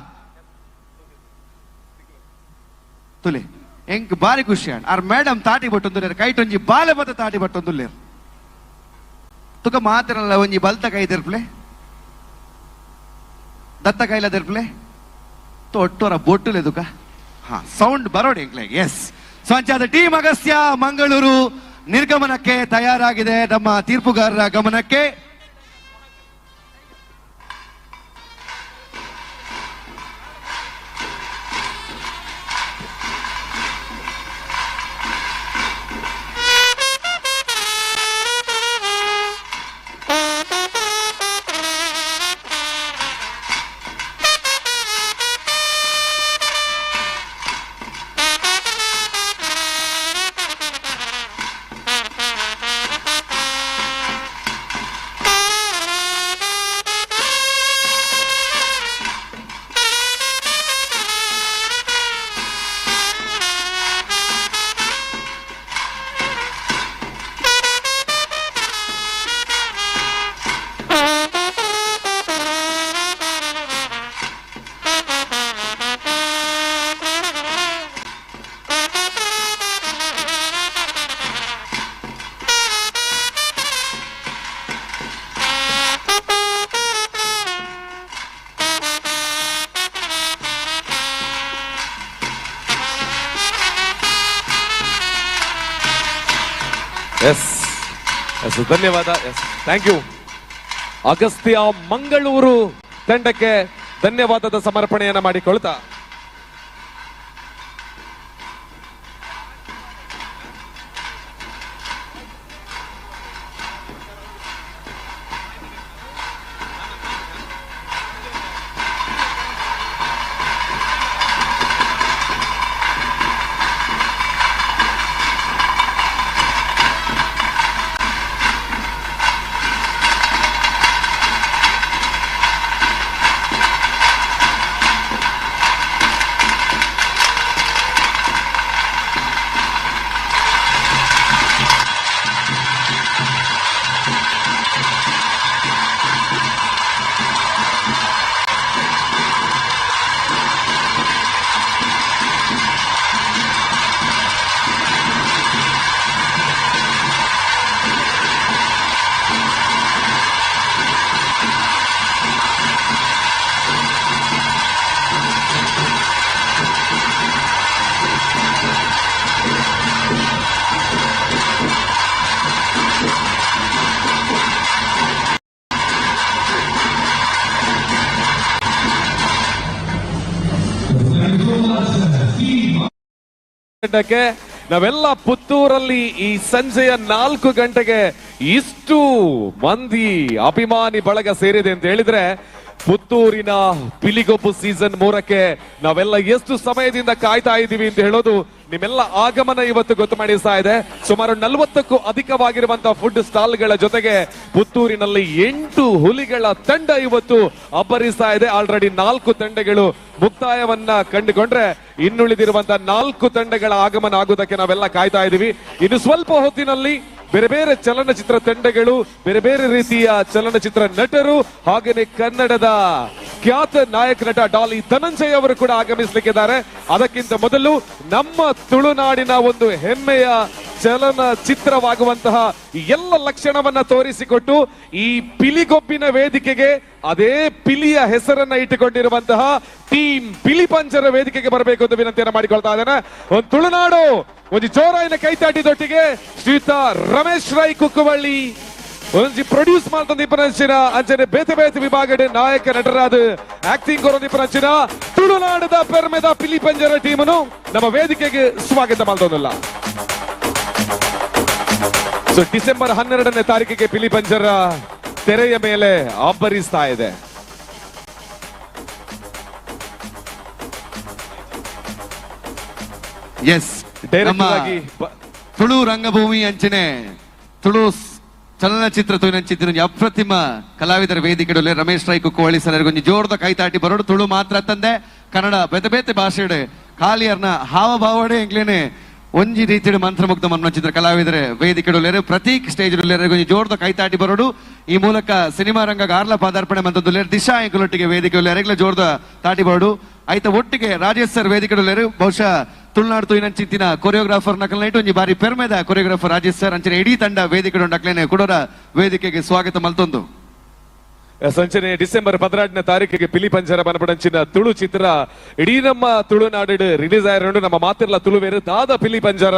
ತುಲೆ ಎಂಕ್ ಬಾರಿ ಖುಷಿ ಅಣ್ಣ. ಆರ್ ಮೇಡಮ್ ತಾಟಿ ಬಟ್ಟೊಂದು ಕೈಟೊಂಜಿ ಬಾಲೆ ಬತ್ತ ತಾಟಿ ಬಟ್ಟೊಂದು ತುಕ ಮಾತಿರಲ್ಲ ಒಂಜಿ ಬಲ್ತ ಕೈ ತೆರ್ಪ್ಲೆ ದತ್ತ ಕೈಲ ತೆರ್ಪ್ಲೆ ಒಟ್ಟೋರ ಬೊಟ್ಟುಲೆದುಕ ಸೌಂಡ್ ಬರೋಡಿ ಎಸ್. ಸೊ ಅಂಚಾದ ಟೀಮ್ ಅಗಸ್ತ್ಯ ಮಂಗಳೂರು ನಿರ್ಗಮನಕ್ಕೆ ತಯಾರಾಗಿದೆ. ನಮ್ಮ ತೀರ್ಪುಗಾರರ ಗಮನಕ್ಕೆ ಧನ್ಯವಾದ. Thank you. ಅಗಸ್ತ್ಯ ಮಂಗಳೂರು ತಂಡಕ್ಕೆ ಧನ್ಯವಾದದ ಸಮರ್ಪಣೆಯನ್ನ ಮಾಡಿಕೊಳ್ತಾ ನಾವೆಲ್ಲ ಪುತ್ತೂರಲ್ಲಿ ಈ ಸಂಜೆಯ 4 ಗಂಟೆಗೆ ಇಷ್ಟು ಮಂದಿ ಅಭಿಮಾನಿ ಬಳಗ ಸೇರಿದೆ ಅಂತ ಹೇಳಿದ್ರೆ ಪುತ್ತೂರಿನ ಪಿಲಿಗೊಬ್ಬು ಸೀಸನ್ 3ಕ್ಕೆ ನಾವೆಲ್ಲ ಎಷ್ಟು ಸಮಯದಿಂದ ಕಾಯ್ತಾ ಇದ್ದೀವಿ ಅಂತ ಹೇಳೋದು ನಿಮ್ಮೆಲ್ಲ ಆಗಮನ ಇವತ್ತು ಗೊತ್ತು ಮಾಡಿಸ್ತಾ ಇದೆ. ಸುಮಾರು 40ಕ್ಕೂ ಅಧಿಕವಾಗಿರುವಂತಹ ಫುಡ್ ಸ್ಟಾಲ್ ಗಳ ಜೊತೆಗೆ ಪುತ್ತೂರಿನಲ್ಲಿ 8 ಹುಲಿಗಳ ತಂಡ ಇವತ್ತು ಅಬ್ಬರಿಸ್ತಾ ಇದೆ. ಆಲ್ರೆಡಿ 4 ತಂಡಗಳು ಮುಕ್ತಾಯವನ್ನ ಕಂಡುಕೊಂಡ್ರೆ ಇನ್ನುಳಿದಿರುವಂತಹ 4 ತಂಡಗಳ ಆಗಮನ ಆಗುವುದಕ್ಕೆ ನಾವೆಲ್ಲ ಕಾಯ್ತಾ ಇದೀವಿ. ಇನ್ನು ಸ್ವಲ್ಪ ಹೊತ್ತಿನಲ್ಲಿ ಬೇರೆ ಬೇರೆ ಚಲನಚಿತ್ರ ತಂಡಗಳು, ಬೇರೆ ಬೇರೆ ರೀತಿಯ ಚಲನಚಿತ್ರ ನಟರು, ಹಾಗೇನೆ ಕನ್ನಡದ ಖ್ಯಾತ ನಾಯಕ ನಟ ಡಾಲಿ ಧನಂಜಯ್ ಅವರು ಕೂಡ ಆಗಮಿಸಲಿಕ್ಕಿದ್ದಾರೆ. ಅದಕ್ಕಿಂತ ಮೊದಲು ನಮ್ಮ ತುಳುನಾಡಿನ ಒಂದು ಹೆಮ್ಮೆಯ ಚಲನಚಿತ್ರವಾಗುವಂತಹ ಎಲ್ಲ ಲಕ್ಷಣವನ್ನ ತೋರಿಸಿಕೊಟ್ಟು ಈ ಪಿಲಿಗೊಬ್ಬಿನ ವೇದಿಕೆಗೆ ಅದೇ ಪಿಲಿಯ ಹೆಸರನ್ನ ಇಟ್ಟುಕೊಂಡಿರುವಂತಹ ಟೀಮ್ ಪಿಲಿ ಪಂಜರ ವೇದಿಕೆಗೆ ಬರಬೇಕು ಅಂತ ವಿನಂತಿಯನ್ನ ಮಾಡಿಕೊಳ್ತಾ ಇದ್ದೇನೆ. ಒಂದು ತುಳುನಾಡು ಒಂದು ಜೋರಾಯಿನ ಕೈತಾಟಿದೊಟ್ಟಿಗೆ ಶ್ರೀಯುತ ರಮೇಶ್ ರೈ ಕುಕ್ಕುವಳ್ಳಿ ಒಂಜಿ ಪ್ರೊಡ್ಯೂಸ್ ಮಾಡ್ತಂದಿಪ್ಪನಂಚಿನ ಅಂಚನೆ ಬೇತೆ ಬೇತೆ ವಿಭಾಗದ ನಾಯಕ ನಟರಾದ ಆಕ್ಟಿಂಗ್ ಕೊರೊಂದಿಪ್ಪನಂಚಿನ ತುಳುನಾಡದ ಪೆರ್ಮೆದ ಪಿಲಿ ಪಂಜರ ಟೀಮನ್ನು ನಮ್ಮ ವೇದಿಕೆಗೆ ಸ್ವಾಗತ ಮಾಡ್ತೋದಿಲ್ಲ. ಸೊ ಡಿಸೆಂಬರ್ 12ನೇ ತಾರೀಕಿಗೆ ಪಿಲಿ ಪಂಜರ ತೆರೆಯ ಮೇಲೆ ಅಬ್ಬರಿಸ್ತಾ ಇದೆ. ಎಸ್, ನಮ್ಮ ತುಳು ರಂಗಭೂಮಿ ಅಂಚನೆ ತುಳು ಚಲನಚಿತ್ರ ತೋಯಿನಂಚಿತ್ತಿನ ಅಪ್ರತಿಮ ಕಲಾವಿದರ ವೇದಿಕೆಡೊಲೆ ರಮೇಶ್ ರೈ ಕುಕ್ಕುವಳ್ಳಿ ಸರ್ ಗೊಂಜಿ ಜೋರ್ದ ಕೈತಾಟಿ ಬರೋಡು ತುಳು ಮಾತ್ರ ತಂದೆ ಕನ್ನಡ ಬೇತೆ ಬೇತೆ ಭಾಷೆಡೆ ಕಾಲಿಯರ್ನ ಹಾವಭಾವಡೆ ಎಂಗ್ಲೇನೆ ಒಂಜಿ ರೀತಿಯ ಮಂತ್ರಮುಗ್ಧ ಮನಚಿತ್ರ ಕಲಾವಿದರ ವೇದಿಕೆಡೊಲೆರು ಪ್ರತೀಕ್ ಸ್ಟೇಜ್ ಗೊಂಜಿ ಜೋರ್ದ ಕೈತಾಟಿ ಬರೋಡು ಈ ಮೂಲಕ ಸಿನಿಮಾ ರಂಗ ಆರ್ಲ ಪಾದಾರ್ಪಣೆ ಮಂತದ್ದು ದಿಶಾ ಎಂಕುಲೊಟ್ಟಿಗೆ ವೇದಿಕೆ ಎರೆಗ್ಲ ಜೋರ್ದ ತಾಟಿ ಬರೋಡು ಐತ ಒಟ್ಟಿಗೆ ರಾಜೇಶ್ ಸರ್ ವೇದಿಕೆಡೊಲೆರು ಬಹುಶಃ ತುಳುನಾಡು ತೂಯಿನಂಚಿತ್ತಿನ ಕೊರಿಯೋಗ್ರಾಫರ್ ನಕಲ್ನೈಟ್ ಒಂಜಿ ಬಾರಿ ಪೆರ್ಮೆದ ಕೊರಿಯೋಗ್ರಾಫರ್ ರಾಜೇಶ್ ಸರ್ ಅಂಚನೆ ಇಡೀ ತಂಡ ವೇದಿಕೆ ಅಕ್ಲೇನೆ ಕುಡೋರ ವೇದಿಕೆಗೆ ಸ್ವಾಗತ ಮಲ್ತೊಂದು. ಸಂಚನೆ ಡಿಸೆಂಬರ್ 16ನೇ ತಾರೀಕಿಗೆ ಪಿಲಿ ಪಂಜರ ಬನಪಡಂಚಿನ ತುಳು ಚಿತ್ರ ಇಡೀ ನಮ್ಮ ತುಳುನಾಡು ರಿಲೀಸ್ ಆಯ್ರು. ನಮ್ಮ ಮಾತಿರ್ಲ ತುಳುವೇರು ದಾದ ಪಿಲಿ ಪಂಜರ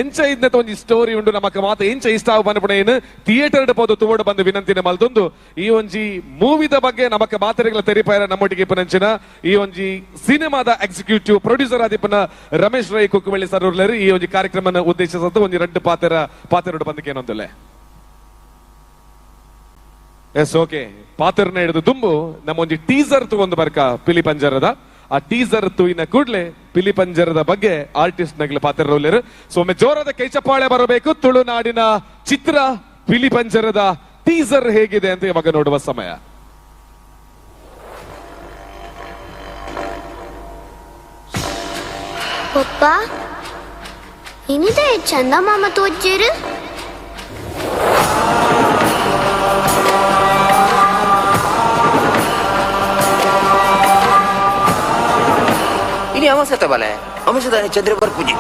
ಎಂಚ ಇದ್ನತ ಒಂಜಿ ಸ್ಟೋರಿ ಉಂಡು ನಮಕ್ ಮಾತ ಎಂಚ ಇಷ್ಟ ಬನಪಡ ಏನು ಥಿಯೇಟರ್ ಪೋದು ತುವೋಡು ಬಂದು ವಿನಂತಿನ ಮಲ್ತೊಂದು ಈ ಒಂಜಿ ಮೂವಿದ ಬಗ್ಗೆ ನಮಕ್ ಮಾತರಿಗಳ ತೆರಿಪಾಯರ ನಮ್ಮೊಟ್ಟಿಗೆ ಪನಂಚಿನ ಈ ಒಂಜಿ ಸಿನಿಮಾದ ಎಕ್ಸಿಕ್ಯೂಟಿವ್ ಪ್ರೊಡ್ಯೂಸರ್ ಆದಿಪ್ಪನ ರಮೇಶ್ ರೈ ಕುಕ್ಕುವಳ್ಳಿ ಸರ್ ಉರ್ಲರು ಈ ಒಂಜಿ ಕಾರ್ಯಕ್ರಮ ಉದ್ದೇಶಿಸಂತ ಒಂಜಿ 2 ಪಾತೆರಡು ಬಂದಕ್ಕೆ ಏನೊಂದಿಲ್ಲ. ಎಸ್, ಓಕೆ, ಪಾತ್ರನ ಹಿಡಿದು ತುಂಬು ನಮ್ಮ ಒಂದು ಟೀಸರ್ ತಗೊಂಡು ಬರ್ಕ ಪಿಲಿ ಪಂಜರದ ಆ ಟೀಸರ್ ತೂಯಿನ ಕೂಡ್ಲೆ ಪಿಲಿ ಪಂಜರದ ಬಗ್ಗೆ ಆರ್ಟಿಸ್ಟ್ ನಗಲು ಪಾತ್ರ ರೋಲರು. ಸೊ ಒಮ್ಮೆ ಜೋರಾದ ಕೈಚಪ್ಪಾಳೆ ಬರಬೇಕು. ತುಳುನಾಡಿನ ಚಿತ್ರ ಪಿಲಿ ಪಂಜರದ ಟೀಸರ್ ಹೇಗಿದೆ ಅಂತ ಇವಾಗ ನೋಡುವ ಸಮಯ. ಪಪ್ಪ ಏನಿದೆ ಚಂದಮಾಮ ತೋಜ್ಜೇರು ini awas kata balai awas sudah cendera berpuji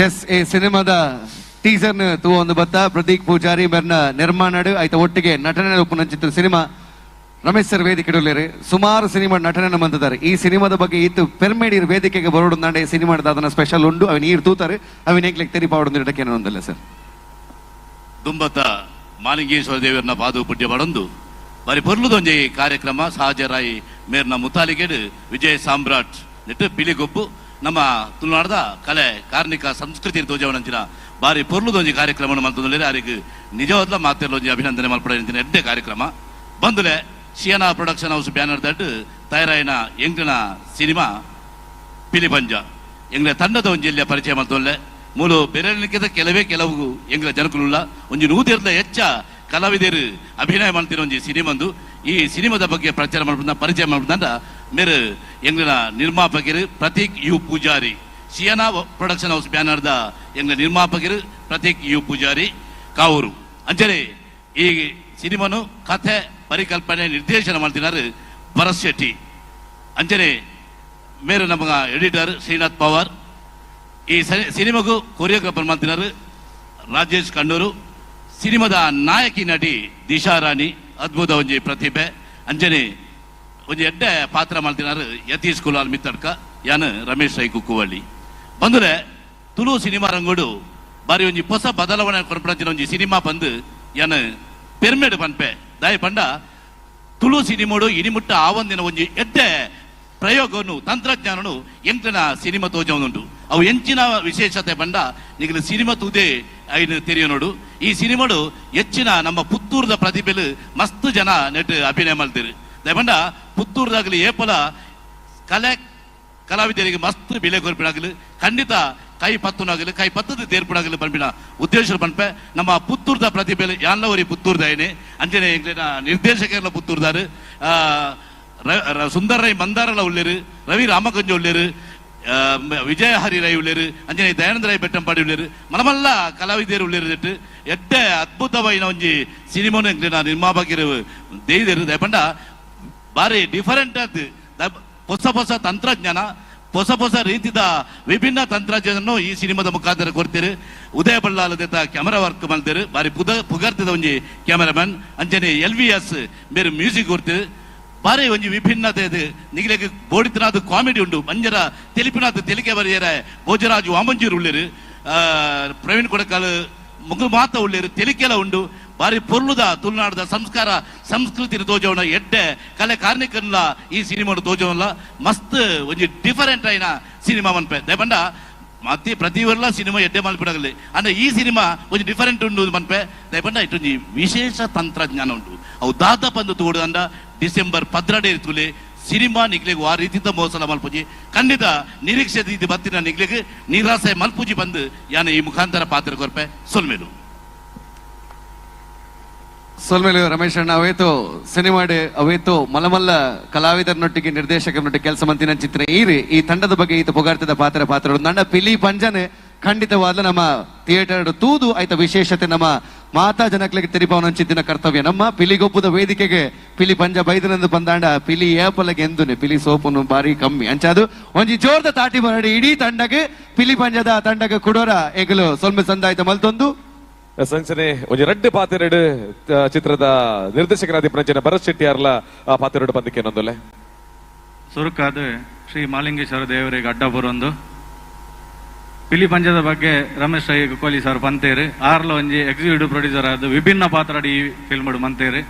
yes ಈ ಸಿನಿಮಾದ ಟೀಸರ್ ತೂ ಒಂದು ಬತ್ತ ಪ್ರತೀಕ್ ಪೂಜಾರಿ ಮೇರ್ನ ನಿರ್ಮಾಣ ಆಯ್ತ ಒಟ್ಟಿಗೆ ನಟನೆ ಉಪನಂಚಿತ್ತು ಸಿನಿಮಾ ರಮೇಶ್ ಸರ್ ವೇದಿಕೆ ಸುಮಾರು ಸಿನಿಮಾ ನಟನೆ ಬಂದಿದ್ದಾರೆ. ಈ ಸಿನಿಮಾದ ಬಗ್ಗೆ ಇತ್ತು ಪೆರ್ಮೇಡಿರ್ ವೇದಿಕೆಗೆ ಬರೋಡು ನಾಡೆ ಸಿನಿಮಾದ ಅದನ್ನ ಸ್ಪೆಷಲ್ ಉಂಡು ಅవి ನೀರು ತೂತಾರೆ ಅవి ನೇಗ್ಲಿಕ್ಕೆ ತೆರಿಪಾವಡು ಇಡಕ್ಕೆ ಏನೊಂದಲ್ಲ ಸರ್. ದುಂಬತ್ತ ಮಾಲಿಂಗೇಶ್ವರ ದೇವರನ್ನ ಪಾದು ಪುಡ್ಯ ಪಡೊಂದು ಬಾರಿ ಪೊರ್ಲುದೊಂಜಿ ಕಾರ್ಯಕ್ರಮ ಸಹಜರಾಯಿ ಮೇರ್ನ ಮುತಾಲಿಗೆಡ್ ವಿಜಯ ಸಾಮ್ರಾಟ್ ನೆಟ್ಟು ಪಿಲಿಗೊಬ್ಬು ನಮ್ಮ ತುಳುನಾಡದ ಕಲೆ ಕಾರ್ಮಿಕ ಸಂಸ್ಕೃತಿ ತೋಜವನಂಚಿನ ಬಾರಿ ಪೊರ್ಲುದೊಂಜಿ ಕಾರ್ಯಕ್ರಮ ಮಂತಂದ್ರೆ ಅವರಿಗೆ ನಿಜವಾದ ಮಾತೆಲ್ಲೊಂಜಿ ಅಭಿನಂದನೆ ಮಲ್ಪಡಿನ ಎಡ್ಡೆ ಕಾರ್ಯಕ್ರಮ ಬಂದುಲೆ ಶಿಯನಾ ಪ್ರೊಡಕ್ಷನ್ ಹೌಸ್ ಬ್ಯಾನರ್ ದಟ್ಟು ತಯಾರಾಯಿನ ಎಂಗ್ಲಿನ ಸಿನಿಮಾ ಪಿಲಿ ಪಂಜ ಎಂಗ್ಲ ತಂಡದ ಒಂಜಿಲ್ಯ ಪರಿಚಯ ಮಾಡ್ತೊಲ್ಲೆ ಮೂಲು ಬೆರಳಿಕೆದ ಕೆಲವು ಎಂಗ್ಲ ಜನಕುಲ್ಲ ಒಂಜಿ 100 ಹೆಚ್ಚ ಕಲಾವಿದರು ಅಭಿನಯ ಮಾಡ್ತಿರೋ ಒಂಜಿ ಸಿನಿಮಾಂದು ಈ ಸಿನಿಮಾದ ಬಗ್ಗೆ ಪರಿಚಯ ಮಾಡ್ಬಿಟ್ಟ ಮೇರೆ ಎಂಗ್ಲಿನ ನಿರ್ಮಾಪಕರು Prateek U Pujari Shiyana production house ಬ್ಯಾನರ್ದ ಎಂಗ್ಲ ನಿರ್ಮಾಪಕರು ಪ್ರತೀಕ್ ಯು ಪೂಜಾರಿ ಕಾವೂರು ಅಂಚನೆ ಈ ಸಿನಿಮಾನು ಕಥೆ ಪರಿಕಲ್ಪನೆ ನಿರ್ದೇಶನ ಮಾಡ್ತಿದ್ದಾರೆ ಭರತ್ ಶೆಟ್ಟಿ ಅಂಚನೆ ಮೇರೆ ನಮಗ ಎಡಿಟರ್ ಶ್ರೀನಾಥ್ ಪವಾರ್ ಈ ಸಿನಿಮಾಗೂ ಕೊರಿಯೋಗ್ರಾಫರ್ ಮಾಡ್ತಿದ್ದಾರೆ ರಾಜೇಶ್ ಕಣ್ಣೂರು ಸಿನಿಮಾದ ನಾಯಕಿ ನಟಿ ದಿಶಾ ರಾಣಿ ಅದ್ಭುತ ಒಂಜಿ ಪ್ರತಿಭೆ ಅಂಚನೆ ಒಂಜಿ ಎಡ್ಡೆ ಪಾತ್ರ ಮಾಡ್ತಿದ್ದಾರೆ ಯತೀಶ್ ಕುಲಾಲ್ ಮಿತ್ತಡ್ಕ ಯಾನ್ ರಮೇಶ್ ರೈ ಕುಕ್ಕುವಳ್ಳಿ ಬಂದ್ರೆ ತುಳು ಸಿನಿಮಾ ರಂಗೋಡು ಬಾರಿ ಒಂಜಿ ಹೊಸ ಬದಲಾವಣೆ ಕೊರಪಡಿನ ಒಂಜಿ ಸಿನಿಮಾ ಬಂದು ಯಾನ್ ಪೆರ್ಮೆಡ್ ಪನ್ಪೆ ದಾಯಿ ಪಂಡ ತುಳು ಸಿನಿಮಾಡು ಇನಿಮುಟ್ಟ ಆವಂದಿನ ಒಂಜಿ ಎಡ್ಡೆ ಪ್ರಯೋಗವನ್ನು ತಂತ್ರಜ್ಞಾನನು ಎಂಕ್ಲಿನ ಸಿನಿಮಾ ತೋಜವನುಂಟು ಅವು ಎಂಚಿನ ವಿಶೇಷತೆ ಬಂಡ ನಿಗಲು ಸಿನಿಮಾ ತೂದೆ ಐನು ತೆರೆಯೋನೋಡು ಈ ಸಿನಿಮಾಡು ಹೆಚ್ಚಿನ ನಮ್ಮ ಪುತ್ತೂರದ ಪ್ರತಿಭೆಲು ಮಸ್ತ್ ಜನ ನೆಟ್ ಅಭಿನಯ ಮಾಡ್ತೀರಿ ದಯಪಂಡ ಪುತ್ತೂರ್ದಾಗಲಿ ಏಪಲ ಕಲೆ ಕಲಾವಿದರಿಗೆ ಮಸ್ತ್ ಬೆಲೆ ಕೊರ್ಪಿನಾಗಲು ಖಂಡಿತ ಕೈ ಪತ್ತುನಾಗಲು ಕೈ ಪತ್ತದ ತೇರ್ಪುನಾಗಲು ಪಂಪಿನ ಉದ್ದೇಶ ಪಂಪೆ ನಮ್ಮ ಪುತ್ತೂರ್ದ ಪ್ರತಿಭೆಲು ಯಾನ್ಲವರಿ ಪುತ್ತೂರ್ದ ಏನೇ ಅಂಜನೆ ಎಂಕ್ಲಿನ ನಿರ್ದೇಶಕರ ಪುತ್ತೂರ್ದಾರು ಸುಂದರ್ ರೈ ಮಂದಾರಲ ಉಳ್ಳೇರು ರವಿ ರಾಮಗಂಜ ಉಳ್ಳೇರು ವಿಜಯ ಹರಿ ರೈ ಉಳ್ಳೇರು ಅಂಜನೆ ದಯಾನಂದ ರೈ ಬೆಟ್ಟಂಪಾಡಿ ಉಳ್ಳೇರು ಮಲಮಲ್ಲ ಕಲಾವಿದರು ಉಳ್ಳೇರು ಎಡ್ಡೆ ಅದ್ಭುತವಾಯಿನ ಒಂಜಿ ಸಿನಿಮಾನು ಎಂಕ್ಲಿನ ನಿರ್ಮಾಪಕರು ದೇಯ್ದರು ದಯಪಂಡ ಬಾರಿ ಡಿಫರೆಂಟ್ ಆದ್ ಹೊಸ ತಂತ್ರಜ್ಞಾನ ಹೊಸ ರೀತಿದ ವಿಭಿನ್ನ ತಂತ್ರಜ್ಞಾನ ಈ ಸಿನಿಮಾದ ಮುಖಾಂತರ ಕೊಡ್ತೀರಿ ಉದಯ ಬಳ್ಳಾಲದ ಕ್ಯಾಮರಾ ವರ್ಕ್ ಮಾಡ್ತೀರಿ ಬಾರಿ ಪುಗರ್ತಿದ ಒಂಜಿ ಕ್ಯಾಮರಾಮನ್ ಅಂಜನೆ LVS ಬೇರೆ ಮ್ಯೂಸಿಕ್ ಕೊಡ್ತೀರಿ ಬಾರಿ ಒಂಜಿ ವಿಭಿನ್ನತೆ ನಿಗಲಿಗೆ ಬೋಡಿತನಾದ ಕಾಮಿಡಿ ಉಂಟು ಮಂಜರ ತೆಲಿಪಿನಾದ ತೆಲಿಕೆ ಬರೆಯರ ಭೋಜರಾಜು ವಾಮಂಜೂರು ಉಳ್ಳೇರು ಪ್ರವೀಣ್ ಕೊಡಕಾಲು ಮುಗು ಮಾತ ಉಳ್ಳೇರು ತೆಲಿಕೆಲ ಉಂಡು ಬಾರಿ ಪೊರ್ಲುದ ತುಳುನಾಡದ ಸಂಸ್ಕಾರ ಸಂಸ್ಕೃತಿ ತೋಜವನ ಎಡ್ಡೆ ಕಲೆ ಕಾರ್ಮಿಕಲ್ಲ ಈ ಸಿನಿಮಾ ತೋಜವಲ್ಲ ಮಸ್ತ್ ಒಂಜಿ ಡಿಫರೆಂಟ್ ಆಯ್ನ ಸಿನಿಮಾ ಮನ್ಪೆ ದಯಪಂಡ ಮತ್ತೆ ಪ್ರತಿ ವರ್ಷ ಸಿನಿಮಾ ಎಡ್ಡೆ ಮಲ್ಪಿಡಾಗಲಿ ಅಂದ್ರೆ ಈ ಸಿನಿಮಾ ಒಂಜಿ ಡಿಫರೆಂಟ್ ಉಂಡು ಮನ್ಪೆ ದಯಪಂಡ ಇಟ್ಟೊಂಜಿ ವಿಶೇಷ ತಂತ್ರಜ್ಞಾನ ಉಂಟು ಅವು ದಾದ ಬಂದು ತೋಡು ಅಂದ ಡಿಸೆಂಬರ್ 12 ಇರ್ತುಲೆ ಸಿನಿಮಾ ನಿಗ್ಲಿಗೆ ಆ ರೀತಿಯಿಂದ ಮೋಸಲ ಮಲ್ಪುಜಿ ಖಂಡಿತ ನಿರೀಕ್ಷೆ ರೀತಿ ಬತ್ತಿನ ನಿಗ್ಲಿಗೆ ನಿರಾಸೆ ಮಲ್ಪುಜಿ ಬಂದು ಯಾನ ಈ ಮುಖಾಂತರ ಪಾತ್ರ ಕೊರ್ಪೆ ಸೊಲ್ಮೇಲು ರಮೇಶ್ ಅಣ್ಣ ಅವೇತೋ ಸಿನಿಮಾಡೆ ಅವೇತೋ ಮಲಮಲ್ಲ ಕಲಾವಿದರನೊಟ್ಟಿಗೆ ನಿರ್ದೇಶಕರನೊಟ್ಟಿಗೆ ಕೆಲಸ ಮಂತಿನ ಚಿತ್ರ ಈ ತಂಡದ ಬಗ್ಗೆ ಈತ ಪೊಗಾಡ್ತಿದ್ದ ಪಾತ್ರ ನನ್ನ ಪಿಲಿ ಪಂಜನೆ ಖಂಡಿತವಾದ ನಮ್ಮ ಥಿಯೇಟರ್ ತೂದು ಆಯ್ತ ವಿಶೇಷತೆ ನಮ್ಮ ಮಾತಾ ಜನಕ್ಲಿಗೆ ತೆರಿಪಾವನಂಚಿತ್ತಿನ ಕರ್ತವ್ಯ ನಮ್ಮ ಪಿಲಿಗೊಬ್ಬದ ವೇದಿಕೆಗೆ ಪಿಲಿ ಪಂಜ ಬೈದನಂದು ಬಂದಾಂಡ ಪಿಲಿ ಏಪಲಗೆ ಎಂದುನೆ ಪಿಲಿ ಸೋಪುನು ಬಾರಿ ಕಮ್ಮಿ ಅಂಚಾದು ಒಂಜಿ ಜೋರ್ದ ತಾಟಿ ಬರಡಿ ಇಡೀ ತಂಡಗೆ ಪಿಲಿ ಪಂಜದ ತಂಡಗೆ ಕುಡೋರ ಎಗಲು ಸೊಲ್ಮೆ ಸಂದಾಯ್ತ ಮಲ್ತೊಂದು ಸಂಚನೆ ಒಂಜಿ ರಡ್ಡು ಪಾತೆರಡು ಚಿತ್ರದ ನಿರ್ದೇಶಕರಾದ ಪ್ರಂಚನ ಭರತ್ ಶೆಟ್ಟಿ ಅರ್ಲ ಆ ಪಾತೆರಡು ಬಂದಕ್ಕೆ ಏನೊಂದಲೆ ಸುರುಕಾದ ಶ್ರೀ ಮಾಲಿಂಗೇಶ್ವರ ದೇವರಿಗೆ ಅಡ್ಡ ಬರೊಂದು ಪಿಲಿ ಪಂಜದ ಬಗ್ಗೆ ರಮೇಶ್ ರೈ ಕೊಹ್ಲಿ ಸರ್ ಪಂತೇರು ಆರ್ಲ ಒಂಜಿ ಎಕ್ಸಿಕ್ಯೂಟಿವ್ ಪ್ರೊಡ್ಯೂಸರ್ ಆದ ವಿಭಿನ್ನ ಪಾತ್ರ ಈ ಫಿಲ್ಮ್ ಮಂತೇರು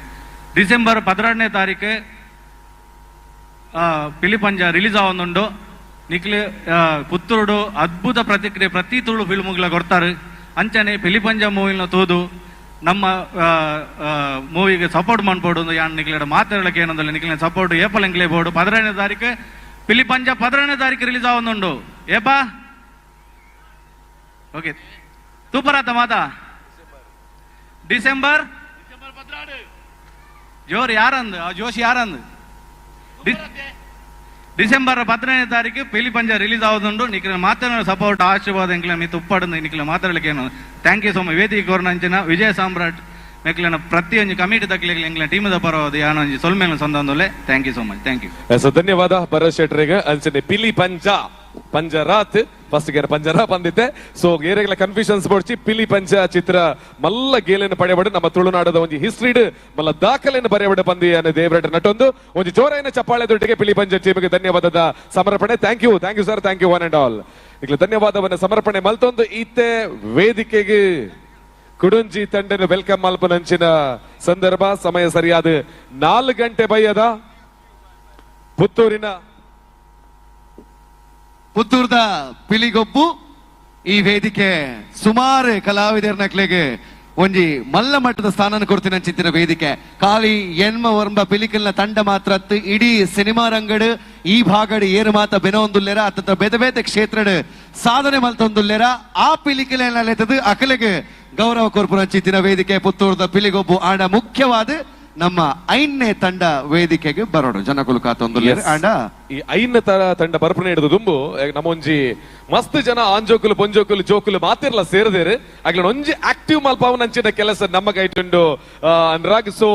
ಡಿಸೆಂಬರ್ 12ನೇ ತಾರೀಕು ಪಿಲಿ ಪಂಜ ರಿಲೀಸ್ ಆವೊಂದುಂಡು ನಿಕ್ಲೆ ಪುತ್ತೂರು ಅದ್ಭುತ ಪ್ರತಿಕ್ರಿಯೆ ಪ್ರತಿ ತುಳು ಫಿಲ್ಮ್ಗಳ ಕೊಡ್ತಾರೆ ಅಂಚನೆ ಪಿಲಿ ಪಂಜ ಮೂವಿನ ತೋದು ನಮ್ಮ ಮೂವಿಗೆ ಸಪೋರ್ಟ್ ಮಾಡ್ಬೋದು ಯಾನ್ ನಿಕ್ಲೆಡ ಮಾತಾಡಕ್ಕೆ ಏನಂದಲ್ಲ ನಿಕ್ಲಿನ ಸಪೋರ್ಟ್ ಏಪಲ್ ಎಂಕ್ಲೇ ಬೋರ್ಡು 12ನೇ ತಾರೀಕು ಪಿಲಿ ಪಂಜ 12ನೇ ತಾರೀಕು ರಿಲೀಸ್ ಆವೊಂದುಂಡು ಏಪಾ ಓಕೆ ತೂಪರಾತ ಮಾತಾ ಡಿಸೆಂಬರ್ ಜೋರ್ ಯಾರಂದು ಜೋಶಿ ಯಾರಂದು ಡಿಸೆಂಬರ್ 12ನೇ ತಾರೀಕು ಪಿಲಿ ಪಂಜ ರಿಲೀಸ್ ಆಗೋದುಂಡು ನಿಕ್ಲಿನ ಮಾತಾಡೋ ಸಪೋರ್ಟ್ ಆಶೀರ್ವಾದ ಎಂಕ್ಲ ಮೀ ತುಪ್ಪಡದು ನಿಕ್ಲಿನ ಮಾತಾಡಲಿಕ್ಕೆ ಏನು ಥ್ಯಾಂಕ್ ಯು ಸೋ ಮಚ್ ವೇದಿಕೆ ಕೋರ್ನಂಚಿನ ವಿಜಯ ಸಾಮ್ರಾಟ್ ಮೇಕ್ಲಿನ ಪ್ರತಿಯೊಂದು ಕಮಿಟಿ ತಕ್ಲಿಕ್ಕೆ ಎಂಕ್ಲ ಟೀಮದ ಪರವಾದ ಯಾನೊಂದು ಸೊಲ್ಮೇಲೆ ಸಂದೊಂದೊಲೆ thank you so much thank you ಧನ್ಯವಾದ ಭರತ್ ಶೆಟ್ರಿಗೆ ಅಂಚನೆ ಪಿಲಿ ಪಂಜ ಪಂಜರಾತ್ ಫಸ್ಟ್ ಗೇರ್ ಪಂಜರ ಬಂದಿತ್ತೆ ಸೊ ಗೇರೆಗಳ ಕನ್ಫ್ಯೂಷನ್ಸ್ ಬೋಡ್ಚಿ ಪಿಲಿ ಪಂಚ ಚಿತ್ರ ಮಲ್ಲ ಗೇಲೆಯನ್ನು ಪಡೆಯಬಡು ನಮ್ಮ ತುಳುನಾಡದ ಒಂದು ಹಿಸ್ಟ್ರಿಡ್ ಮಲ್ಲ ದಾಖಲೆಯನ್ನು ಬರೆಯಬಡು ಪಂದಿ ಅನ್ನೋ ದೇವರಟ ನಟೊಂದು ಒಂದು ಜೋರೈನ ಚಪ್ಪಾಳೆ ದೊಟ್ಟಿಗೆ ಪಿಲಿ ಪಂಚ ಟೀಮಿಗೆ ಧನ್ಯವಾದದ ಸಮರ್ಪಣೆ thank you sir thank you one and all ಈಗ ಧನ್ಯವಾದವನ್ನ ಸಮರ್ಪಣೆ ಮಲ್ತೊಂದು ಈತೆ ವೇದಿಕೆಗೆ ಕುಡುಂಜಿ ತಂಡನ ವೆಲ್ಕಮ್ ಮಲ್ಪನಂಚಿನ ಸಂದರ್ಭ ಸಮಯ ಸರಿಯಾದ 4 ಗಂಟೆ ಬಯ್ಯದ ಪುತ್ತೂರ್ದ ಪಿಲಿಗೊಬ್ಬು ಈ ವೇದಿಕೆ ಸುಮಾರು ಕಲಾವಿದರ ನಕ್ಲೆಗೆ ಒಂಜಿ ಮಲ್ಲ ಮಟ್ಟದ ಸ್ಥಾನ ಕೊಡ್ತೀನಿ ಅಂಚಿತ್ತಿನ ವೇದಿಕೆ ಖಾಲಿ ಎನ್ಮ ವರ್ಂಬ ಪಿಲಿಕಲ್ನ ತಂಡ ಮಾತ್ರ ಇಡೀ ಸಿನಿಮಾ ರಂಗಡ್ ಈ ಭಾಗಡ್ ಏರು ಮಾತ ಬೆನೊಂದುಲ್ಲೆರ ಅತ್ತ ಬೇತೆ ಬೇತೆ ಕ್ಷೇತ್ರಡ್ ಸಾಧನೆ ಮಲ್ತೊಂದುಲ್ಲೆರ ಆ ಪಿಲಿಕಲೆತದು ಅಕಲೆಗೆ ಗೌರವ ಕೊರ್ಪುರ ಅಂಚಿತ್ತಿನ ವೇದಿಕೆ ಪುತ್ತೂರ್ದ ಪಿಲಿಗೊಬ್ಬು ಆಂಡ ಮುಖ್ಯವಾದ ನಮ್ಮ ಐನ್ನೇ ತಂಡ ವೇದಿಕೆಗೆ ಬರೋಡು ಜನಕುಲು ಕಾತೊಂದುಲ್ಲೆರ ಆಂಡ ಈ ಐನ್ನ ತಂಡ ಬರ್ಪಣೆ ಹಿಡಿದು ದುಂಬು ನಮ್ಮೊಂಜಿ ಮಸ್ತ್ ಜನ ಆಂಜೋಕುಲು ಪೊಂಜೋಕುಲು ಜೋಕುಲು ಮಾತಿರ್ಲ ಸೇರಿದೇರು ಆಗ್ಲ ಒಂಜಿ ಆಕ್ಟಿವ್ ಮಲ್ಪಾವನಂಚಿನ ಕೆಲಸ ನಮ್ಮ ಕೈಟುಂಡು ಅನ್ರಾಗ್ ಸೊ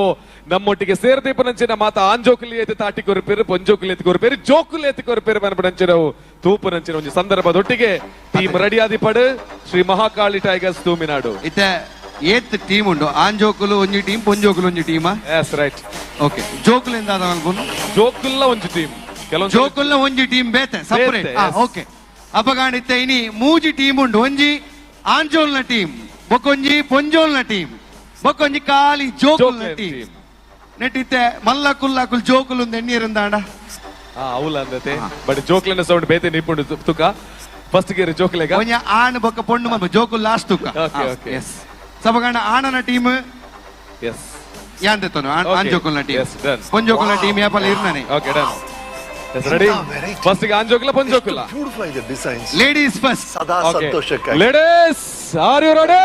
ನಮ್ಮೊಟ್ಟಿಗೆ ಸೇರ್ದೀಪನಂಚಿನ ಮಾತ ಆಂಜೋಕುಲಿ ಎತ್ತಿ ತಾಟಿ ಕೊರ್ಪೇರು ಪೊಂಜೋಕುಲಿ ಎತ್ತಿ ಕೊರ್ಪೇರು ಜೋಕುಲಿ ಎತ್ತಿ ಕೊರ್ಪೇರು ಮನಪಡಂಚಿನವು ತೂಪನಂಚಿನ ಒಂಜಿ ಸಂದರ್ಭದೊಟ್ಟಿಗೆ ಟೀಮ್ ರೆಡಿ ಆದಿಪಡು ಶ್ರೀ ಮಹಾಕಾಳಿ ಟೈಗರ್ಸ್ ತೂಮಿನಾಡು ಇತ್ತೆ ಏತ್ ಟೀಮ್ ಉಂಡು ಆಂಜೋಕುಲು ಒಂಜಿ ಟೀಮ್ ಪೊಂಜೋಕುಲು ಒಂಜಿ ಟೀಮ್ ಎಸ್ ರೈಟ್ ಓಕೆ ಜೋಕುಲು ಎಂದ ಜೋಕುಲ್ಲ ಒಂಜಿ ಟೀಮ್ ಜೋಕುಲ್ನ ಒಂಜಿ ಟೀಮ್ ಬೇತೆ ಸಪರೇಟ್ ಓಕೆ ಅಪಗಾಣಿತ್ತೆ ಇನಿ ಮೂಜಿ ಟೀಮ್ ಉಂಡು ಒಂಜಿ ಆಂಜೋಲ್ನ ಟೀಮ್ ಬೊಕೊಂಜಿ ಪೊಂಜೋಲ್ನ ಟೀಮ್ ಬೊಕೊಂಜಿ ಕಾಲಿ ಜೋಕುಲ್ನ ಟೀಮ್ ನೆಟ್ಟಿತ್ತೆ ಮಲ್ಲ ಕುಲ್ಲಾಕುಲ್ ಜೋಕುಲು ಎಣ್ಣೀರಿಂದಾಂಡ ಅವಲ್ಲ ಅಂದತೆ ಬಟ್ ಜೋಕ್ಲನ ಸೌಂಡ್ ಬೇತೆ ನಿಪುಂಡು ತುಕ ಫಸ್ಟ್ ಗೇರ್ ಜೋಕ್ಲೆಗ ಒಂಜ ಆಣ ಬೊಕ್ಕ ಪೊಂಡು ಮಲ್ಪ ಜೋಕುಲ್ ಲಾಸ್ಟ್ ತುಕ ಓಕೆ ಓಕೆ ಎಸ್ ಸಬಗಾಂಡ ಆಣನ ಟೀಮ್ ಎಸ್ ಯಾಂದೆತನು ಆಂಜೋಕುಲ್ನ ಟೀಮ್ ಪೊಂಜೋಕುಲ್ನ ಟೀಮ್ ಯಾಪಲ್ಲ ಇರ್ನಾನೆ okay done yes ready first ಗೆ ಆಂಜೋಕುಲ ಪೊಂಜೋಕುಲ ಲೇಡೀಸ್ ಫಸ್ಟ್ ಸದಾ ಸಂತೋಷಕ್ಕೆ ಲೇಡೀಸ್ ಆರ್ ಯು ರೆಡಿ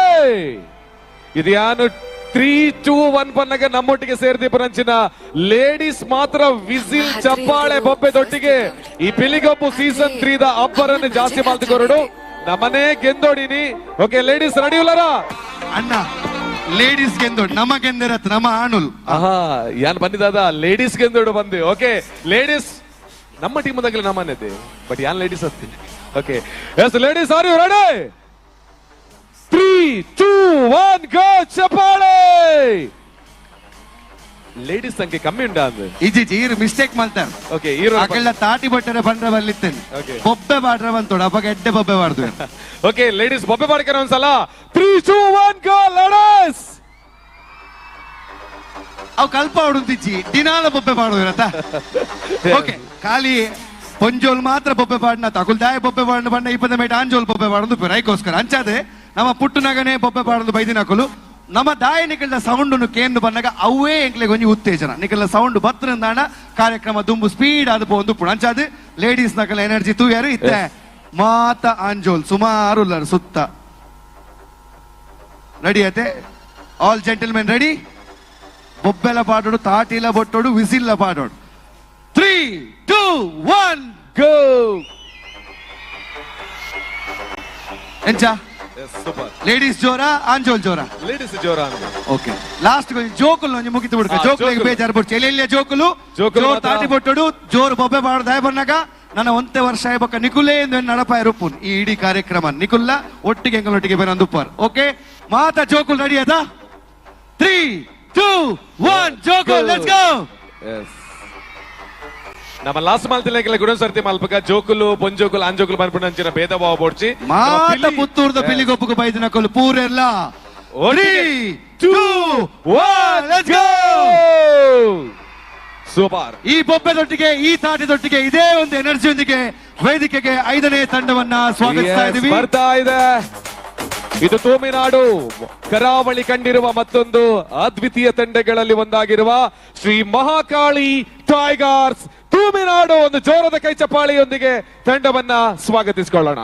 ಇದು ಯಾನು 3, 2, 1 ಪನ್ನಗ ನಮ್ಮೊಟ್ಟಿಗೆ ಸೇರ್ದೀಪನಂಚಿನ ಲೇಡೀಸ್ ಮಾತ್ರ ವಿಸಿಲ್ ಚಪ್ಪಾಳೆ ಬೊಬ್ಬೆ ದೊಟ್ಟಿಗೆ ಈ ಪಿಲಿಗೊಬ್ಬು ಸೀಸನ್ 3 ದ ಅಬ್ಬರನ್ನು ಜಾಸ್ತಿ ಮಾಲ್ತಿಕೊರಡು ನಮ್ಮನೆ ಗೆಂದೋಡಿನಿ ಓಕೆ ಲೇಡೀಸ್ ರೆಡಿ ಉಲ್ಲರ ಅಣ್ಣ ಲೇಡೀಸ್ ಗೆಂದೋಡು ನಮ್ಮ ಗೆಂದಿರತ್ ನಮ್ಮ ಆಣುಲ್ ಯಾನ್ ಬಂದಿದಾದ ಲೇಡೀಸ್ ಗೆಂದೋಡು ಬಂದು ಓಕೆ ಲೇಡೀಸ್ ನಮ್ಮ ಟೀಮ್ ದಾಗಲೇ ನಮ್ಮನೆದೆ ಬಟ್ ಯಾನ್ ಲೇಡೀಸ್ ಹತ್ತಿ okay yes ladies are you ready 3, 2, 1 go ಚಪ್ಪಾಳೆ ಲೇಡೀಸ್ ಸಂಖ್ಯೆ ಕಮ್ಮಿ ಉಂಟಾ ಅಂದ್ರೆ ಇಜಿ ಈರು ಮಿಸ್ಟೇಕ್ ಮಾಡ್ತಾರೆ ಓಕೆ ಆಕಳ್ಳ ತಾಟಿ ಬಟ್ಟರೆ ಬಂದ್ರೆ ಬರ್ಲಿತ್ತೇನೆ ಬೊಬ್ಬೆ ಬಾಡ್ರ ಬಂತೋಡು ಅವಾಗ ಎಡ್ಡೆ ಬೊಬ್ಬೆ ಬಾಡ್ದು ಓಕೆ ಲೇಡೀಸ್ ಬೊಬ್ಬೆ ಬಾಡ್ಕರ ಒಂದ್ಸಲ 3, 2, 1 ಗೋ ಲೇಡೀಸ್ ಅವು ಕಲ್ಪ ಹೊಡುತ್ತಿಜ್ಜಿ ದಿನಾಲ ಬೊಬ್ಬೆ ಬಾಡುದಿರತ್ತ ಓಕೆ ಖಾಲಿ ಪೊಂಜೋಲ್ ಮಾತ್ರ ಬೊಬ್ಬೆ ಬಾಡ್ನ ತಗುಲ್ ದಾಯ ಬೊಬ್ಬೆ ಬಾಡ್ನ ಬಣ್ಣ 20 ಮೀಟರ್ ಆಂಜೋಲ್ ಬೊಬ್ಬೆ ಬಾಡುದು ರೈಕೋಸ್ಕರ ಅಂಚಾದೆ ನಮ್ಮ ಪುಟ್ಟನಗನೆ ಬೊಬ್ಬೆ ಬಾಡುದು ಬೈದಿನಕಲು ನಮ್ಮ ದಾಯ ನಿಕಲ್ದ ಸೌಂಡ್ ಕೇಂದ್ರ ಬಂದಾಗ ಅವೇ ಎಂಕ್ಲೆಗೆ ಒಂಜಿ ಉತ್ತೇಜನ ನಿಕಲ್ದ ಸೌಂಡ್ ಬತ್ತರಿಂದಾಣ ಕಾರ್ಯಕ್ರಮ ದುಂಬು ಸ್ಪೀಡ್ ಆದ ಪೋಂದು ಪುಣ ಅಂಚಾದ ಲೇಡೀಸ್ ನಕಲ್ ಎನರ್ಜಿ ತೂಯಾರು ಇತ್ತೆ ಮಾತ ಆಂಜೋಲ್ ಸುಮಾರು ಸುತ್ತ ರೆಡಿ ಆಯ್ತೆ ಆಲ್ ಜೆಂಟಲ್ಮೆನ್ ರೆಡಿ ಬೊಬ್ಬೆಲ ಪಾಡೋಡು ತಾಟಿಲ ಬೊಟ್ಟೋಡು ವಿಸಿಲ್ಲ ಪಾಡೋಡು 3, 2, 1 ಗೋ ಎಂಚ ಲೇಡೀಸ್ ಜೋರ ಆಂಜೋಲ್ ಜೋರ ಲೇಡೀಸ್ ಜೋರ ಓಕೆ ಲಾಸ್ಟ್ ಜೋಕುಲು ಒಂಜಿ ಮುಗಿತು ಬಿಡ್ಕ ಜೋಕುಲಿಗೆ ಬೇಜಾರು ಬಿಡ್ಚು ಎಲ್ಲೆಲ್ಲ ಜೋಕುಲು ಜೋರ್ ತಾಟಿ ಬೊಟ್ಟೋಡು ಜೋರ್ ಬೊಬ್ಬೆ ಬಾಡ್ದಾಯ ಬಂದಾಗ ನನ್ನ ಒಂತೆ ವರ್ಷ ಬೊಕ್ಕ ನಿಕುಲೇ ನಡಪಾಯ ರೂಪುನ್ ಈ ಇಡೀ ಕಾರ್ಯಕ್ರಮ ನಿಕುಲ್ಲ ಒಟ್ಟಿಗೆ ಎಂಗಳೊಟ್ಟಿಗೆ ಬೇನಂದುಪ್ಪಾರ್ ಓಕೆ ಮಾತಾ ಜೋಕುಲ್ ರೆಡಿ ಅದ 3, 2, 1 ಜೋಕುಲ್ ಲೆಟ್ಸ್ ಗೋ ನಮ್ಮ ಲಾಸ್ಟ್ ಮಾಲ್ತಿಲೆಲ್ಲ ಗುಣ ಸರ್ತಿ ಮಲ್ಪಕ ಜೋಕುಲು ಪೊಂಜೋಕುಲು ಆಂಜೋಕುಲು ಬಂದ್ಬಿಡಂಚಿನ ಭೇದ ಭಾವ ಬೋಡ್ಚಿ ಮಾತ ಪುತ್ತೂರ್ದ ಪಿಲಿಗೊಬ್ಬಗೆ ಬೈದಿನಕಲು ಪೂರೆಲ್ಲ 3, 2, 1 ಲೆಟ್ಸ್ ಗೋ ಸೂಪರ್ ಈ ಬೊಬ್ಬೆದೊಟ್ಟಿಗೆ ಈ ತಾಟಿದೊಟ್ಟಿಗೆ ಇದೇ ಒಂದು ಎನರ್ಜಿಯೊಂದಿಗೆ ವೇದಿಕೆಗೆ 5ನೇ ತಂಡವನ್ನ ಸ್ವಾಗತಿಸ್ತಾ ಇದೀವಿ ಬರ್ತಾ ಇದೆ ಇದು ತೂಮಿನಾಡು ಕರಾವಳಿ ಕಂಡಿರುವ ಮತ್ತೊಂದು ಅದ್ವಿತೀಯ ತಂಡಗಳಲ್ಲಿ ಒಂದಾಗಿರುವ ಶ್ರೀ ಮಹಾಕಾಳಿ ಟೈಗರ್ಸ್ ತೂಮಿನಾಡು ಒಂದು ಜೋರದ ಕೈ ಚಪ್ಪಾಳಿಯೊಂದಿಗೆ ತಂಡವನ್ನ ಸ್ವಾಗತಿಸಿಕೊಳ್ಳೋಣ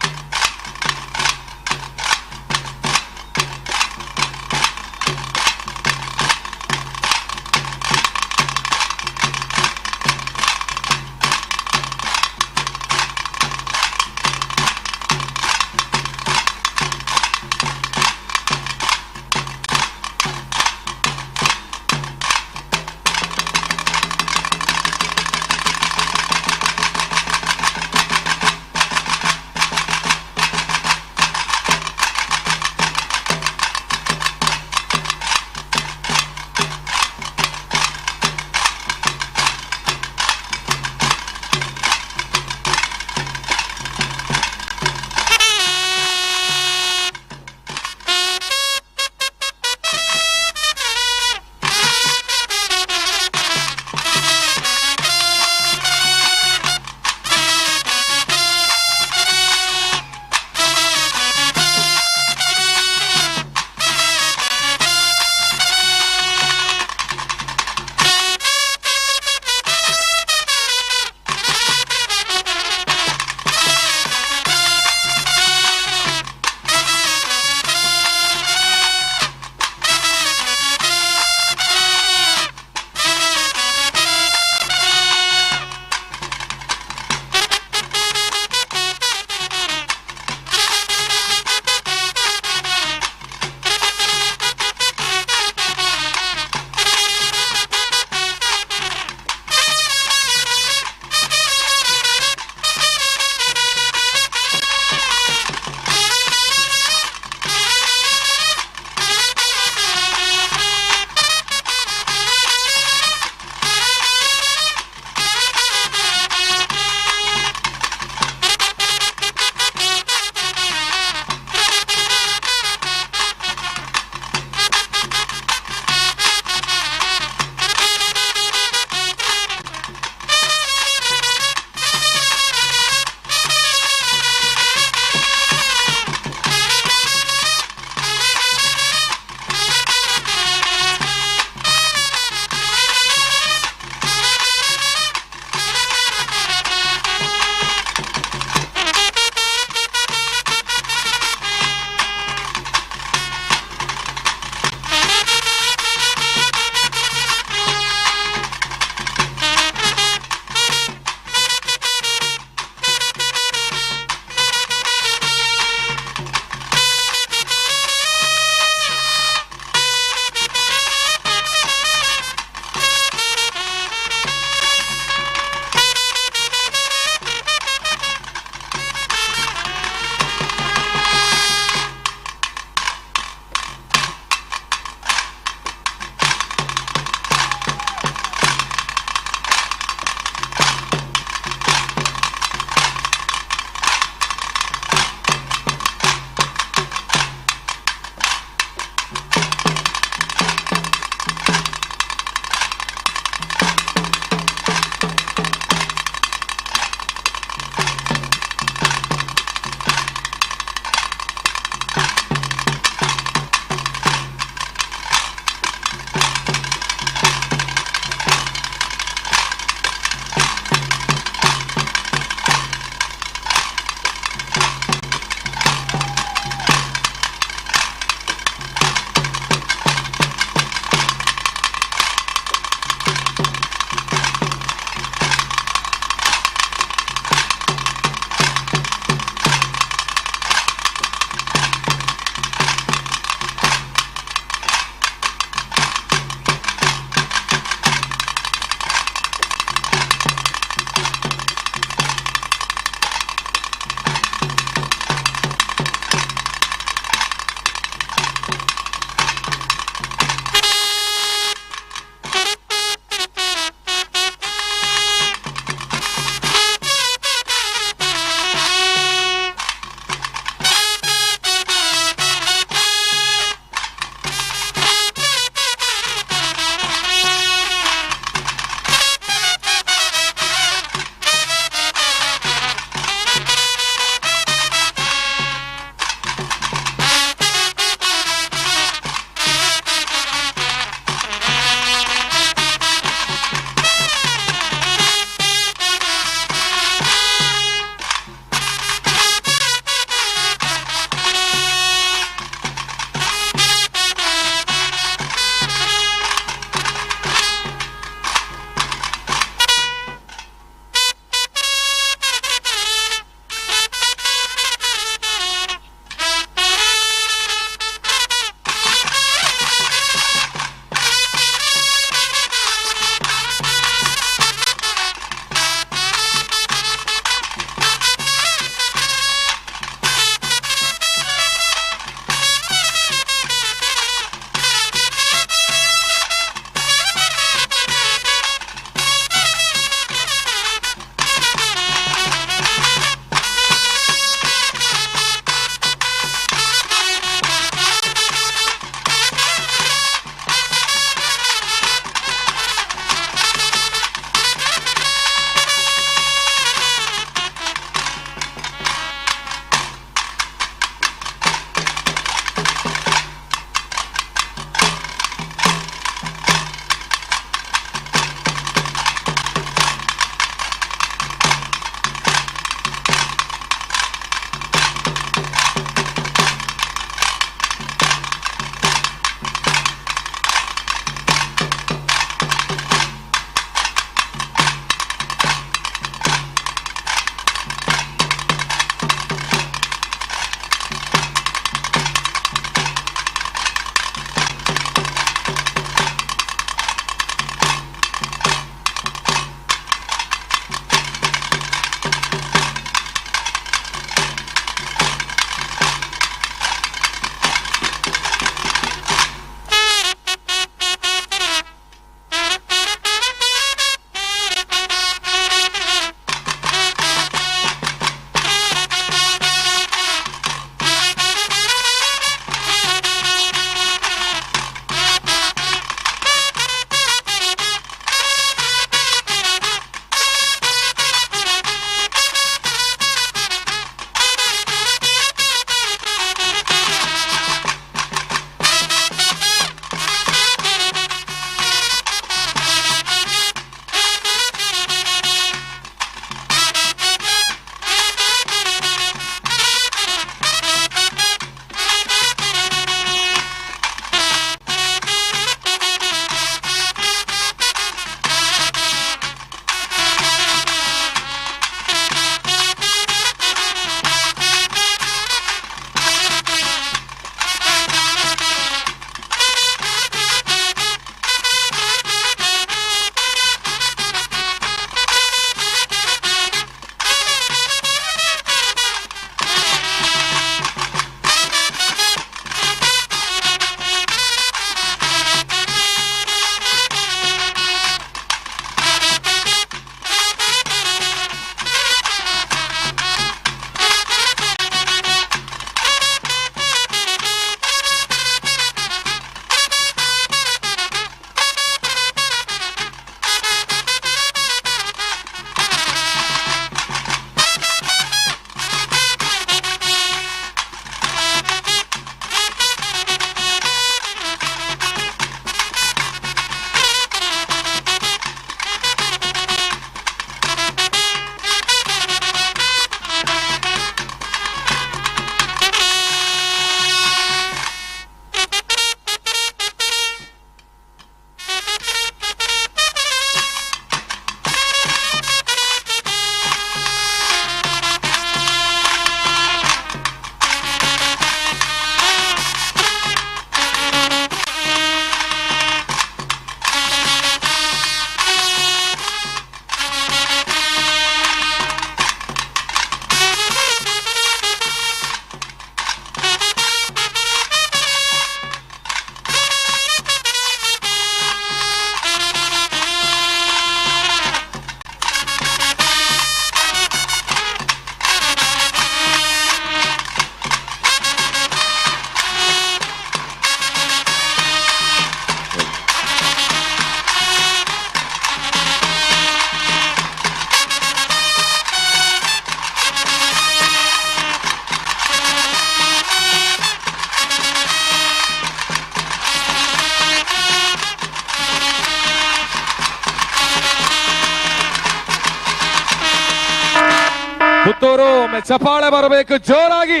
ಪುತ್ತೂರು ಚಪ್ಪಾಳೆ ಬರಬೇಕು ಜೋರಾಗಿ.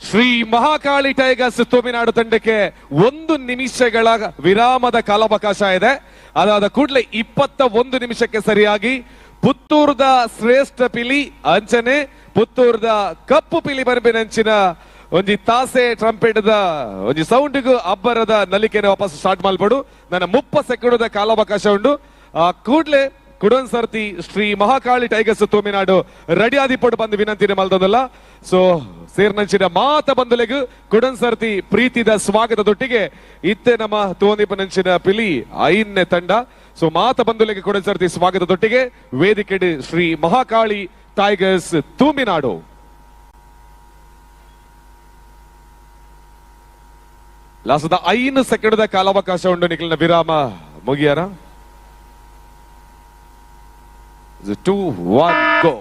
ಶ್ರೀ ಮಹಾಕಾಳಿ ಟೈಗರ್ಸ್ ತುಮಿನಾಡು ತಂಡಕ್ಕೆ 1 ನಿಮಿಷಗಳ ವಿರಾಮದ ಕಾಲಾವಕಾಶ ಇದೆ. ಅದಾದ ಕೂಡಲೇ 21 ನಿಮಿಷಕ್ಕೆ ಸರಿಯಾಗಿ ಪುತ್ತೂರ್ದ ಶ್ರೇಷ್ಠ ಪಿಲಿ ಅಂಚನೆ ಪುತ್ತೂರ್ದ ಕಪ್ಪು ಪಿಲಿ ಬರ್ಬಿನಂಚಿನ ಒಂಜಿ ತಾಸೆ ಟ್ರಂಪೆಟ್ದ ಒಂಜಿ ಸೌಂಡ್ಗೂ ಅಬ್ಬರದ ನಲಿಕೆನ ವಾಪಸ್ ಸ್ಟಾರ್ಟ್ ಮಾಡ್ಬಿಡು. ನನ್ನ 30 ಸೆಕೆಂಡ್ ಕಾಲಾವಕಾಶ ಉಂಡು. ಕೂಡ್ಲೆ ಕುಡನ್ ಸರ್ತಿ ಶ್ರೀ ಮಹಾಕಾಳಿ ಟೈಗರ್ಸ್ ತುಮಿನಾಡು ರೆಡಿ ಆದಿಪಟ್ಟು ಬಂದು ವಿನಂತಿನ ಮಲ್ದಲ್ಲ. ಸೊ ಸೇರ್ನಂಚಿನ ಮಾತ ಬಂದುಲೆಗು ಕುಡನ್ ಸರ್ತಿ ಪ್ರೀತಿದ ಸ್ವಾಗತದೊಟ್ಟಿಗೆ ಇತ್ತೆ ನಮ್ಮ ತೋಂದಿಪನಂಚಿನ ಪಿಲಿ 5ನೇ ತಂಡ. ಸೊ ಮಾತ ಬಂದುಲೆಗೆ ಕುಡನ್ ಸರ್ತಿ ಸ್ವಾಗತದೊಟ್ಟಿಗೆ ವೇದಿಕೆ ಶ್ರೀ ಮಹಾಕಾಳಿ ಟೈಗರ್ಸ್ ತುಮಿನಾಡು. ಲಾಸ್ದ 5 ಸೆಕೆಂಡ್ ಕಾಲಾವಕಾಶ ಉಂಡು. ನಿಖಿಲ್ನ ವಿರಾಮ ಮುಗಿಯಾರ. 2, 1, go.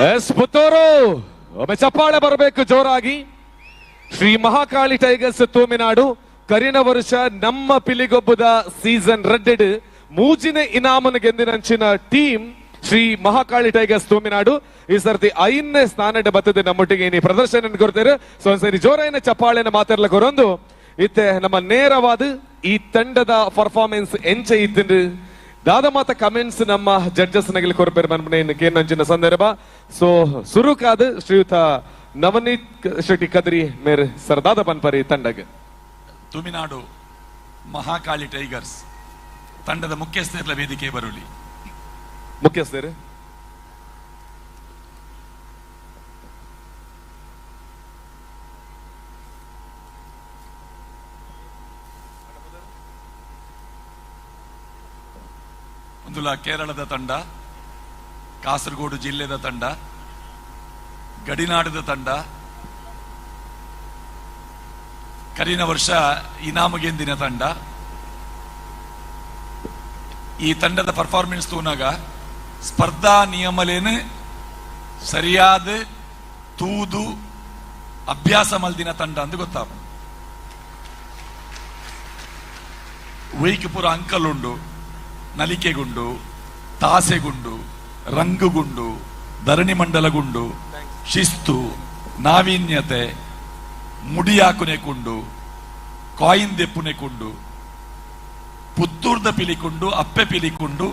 ಎಸ್ ಪುತ್ತೂರು ಒಮ್ಮೆ ಚಪ್ಪಾಳೆ ಬರಬೇಕು ಜೋರಾಗಿ. ಶ್ರೀ ಮಹಾಕಾಳಿ ಟೈಗರ್ಸ್ ತೂಮಿನಾಡು ಕರಿನ ವರ್ಷ ನಮ್ಮ ಪಿಲಿಗೊಬ್ಬದ ಸೀಸನ್ 2 ಮೂಜಿನ ಇನಾಮನ ಗೆಂದಿನಂಚಿನ ಟೀಮ್ ಶ್ರೀ ಮಹಾಕಾಳಿ ಟೈಗರ್ಸ್ ತೂಮಿನಾಡು ಈ ಸರ್ತಿ 5ನೇ ಸ್ಥಾನದ ಬರ್ತದೆ ನಮ್ಮೊಟ್ಟಿಗೆ ಇನಿ ಪ್ರದರ್ಶನ ಕೊಡ್ತಾರೆ. ಸೊ ಒಂದ್ಸರಿ ಜೋರಾಯಿನ ಚಪ್ಪಾಳೆನ ಮಾತಾಡ್ಲ ಕೊರೊಂದು ಇತ್ತೆ ನಮ್ಮ ನೇರವಾದ ಈ ತಂಡದ ಪರ್ಫಾರ್ಮೆನ್ಸ್ ಎಂಚ ಇತ್ತು ದಾದ ಮಾತ ಕಮೆಂಟ್ಸ್ ನಮ್ಮ ಜಡ್ಜಸ್ ನಗಲಿ ಕೊರಪೇರು ಮನ್ಪನೇನ ಸಂದರ್ಭ. ಸೊ ಸುರುಕಾದ ಶ್ರೀಯುತ ನವನೀತ್ ಶೆಟ್ಟಿ ಕದ್ರಿ ಮೇರೆ ಸರ್ದಾದ ಪನ್ಪರಿ ತಂಡಗೆ ತುಮಿನಾಡು ಮಹಾಕಾಳಿ ಟೈಗರ್ಸ್ ತಂಡದ ಮುಖ್ಯಸ್ಥರ ವೇದಿಕೆ ಬರುಳಿ. ಮುಖ್ಯಸ್ಥರು ಒಂದು ಕೇರಳದ ತಂಡ, ಕಾಸರಗೋಡು ಜಿಲ್ಲೆದ ತಂಡ, ಗಡಿನಾಡದ ತಂಡ, ಕರಿನ ವರ್ಷ ಇನಾಮಗೆಂದಿನ ತಂಡ. ಈ ತಂಡದ ಪರ್ಫಾರ್ಮೆನ್ಸ್ ತೂನಾಗ ಸ್ಪರ್ಧಾ ನಿಯಮಲೇನು ಸರಿಯಾದ ತೂದು ಅಭ್ಯಾಸ ಮಲ್ದಿನ ತಂಡ ಅಂತ ಗೊತ್ತಾಗ ವೈಕ್ ಪುರ ಅಂಕಲುಂಡು, ನಲಿಕೆಗುಂಡು, ತಾಸೆಗುಂಡು, ರಂಗುಗುಂಡು, ಧರಣಿ ಮಂಡಲಗುಂಡು, ಶಿಸ್ತು, ನಾವೀನ್ಯತೆ, ಮುಡಿಯಾಕುನೆಕುಂಡು, ಕಾಯಿನ್ ದೆಪ್ಪುನೆಕುಂಡು, ಪುತ್ತೂರ್ದ ಪಿಲಿಕುಂಡು, ಅಪ್ಪೆ ಪಿಲಿಕುಂಡು,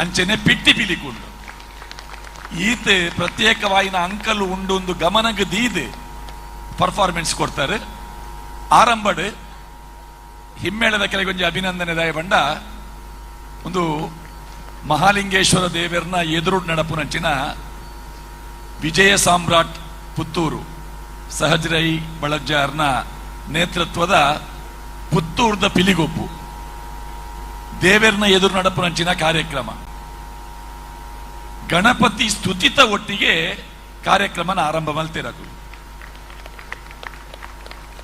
ಅಂಚೆನೆ ಪಿಟ್ಟಿ ಪಿಲಿಕುಂಡು. ಈತ ಪ್ರತ್ಯೇಕವಾಯಿನ ಅಂಕಲು ಉಂಡು ಒಂದು ಗಮನಕ್ಕೆ ದೀದೆ ಪರ್ಫಾರ್ಮೆನ್ಸ್ ಕೊಡ್ತಾರೆ. ಆರಂಭಡ್ ಹಿಮ್ಮೇಳದ ಕೆಲಗೊಂದು ಅಭಿನಂದನೆ ದಯ ಬಂಡ ಒಂದು ಮಹಾಲಿಂಗೇಶ್ವರ ದೇವರನ್ನ ಎದುರು ನಡಪುನಂಚಿನ ವಿಜಯ ಸಾಮ್ರಾಟ್ ಪುತ್ತೂರು ಸಹಜರೈ ಬಳಜ್ಜಾರ್ನ ನೇತೃತ್ವದ ಪುತ್ತೂರ್ದ ಪಿಲಿಗೊಬ್ಬು ದೇವರನ್ನ ಎದುರು ನಡಪುನಂಚಿನ ಕಾರ್ಯಕ್ರಮ ಗಣಪತಿ ಸ್ತುತಿತ ಒಟ್ಟಿಗೆ ಕಾರ್ಯಕ್ರಮನ ಆರಂಭ ಮಲ್ತಿರಕು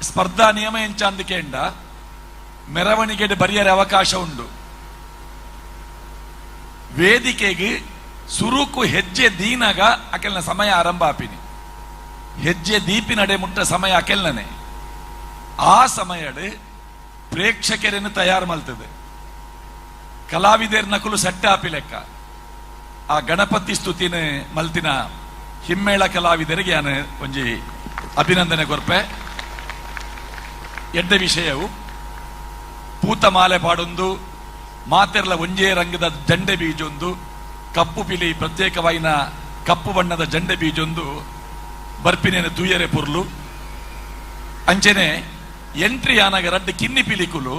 ಸ್ಪರ್ಧಾ ನಿಯಮ ಎಂಚಾಂದಿಕೆಂಡ ಮೆರವಣಿಗೆ ಬರಿಯರೆ ಅವಕಾಶ ಉಂಡು ವೇದಿಕೆಗೆ ಸುರುಕು ಹೆಜ್ಜೆ ದೀನಾಗ ಅಕೆಲ್ನ ಸಮಯ ಆರಂಭ ಆಪಿನಿ ಹೆಜ್ಜೆ ದೀಪಿನಡೆ ಮುಟ್ಟ ಸಮಯ ಅಕೆಲ್ನನೆ ಆ ಸಮಯಡ್ ಪ್ರೇಕ್ಷಕರನ್ನು ತಯಾರು ಮಲ್ತದೆ ಕಲಾವಿದರ ನಕಲು ಸೆಟ್ಟ ಆಪಿ ಲೆಕ್ಕ ಆ ಗಣಪತಿ ಸ್ತುತಿನ ಮಲ್ತಿನ ಹಿಮ್ಮೇಳ ಕಲಾವಿದರಿಗೆ ನಾನು ಒಂಜಿ ಅಭಿನಂದನೆ ಕೊರ್ಪೆ ಎಡ್ಡ ವಿಷಯವು ಪೂತಮಾಲೆ ಪಾಡೊಂದು ಮಾತೆರ್ಲ ಒಂಜೇ ರಂಗದ ಜಂಡೆ ಬೀಜೊಂದು ಕಪ್ಪು ಪಿಲಿ ಪ್ರತ್ಯೇಕವಾಯಿನ ಕಪ್ಪು ಬಣ್ಣದ ಜಂಡೆ ಬೀಜೊಂದು ಬರ್ಪಿನೇನ ತೂಯರೆ ಪುರ್ಲು ಅಂಚೆನೆ ಎಂಟ್ರಿ ಆನಾಗ ರಡ್ಡು ಕಿನ್ನಿ ಪಿಲಿಕುಲು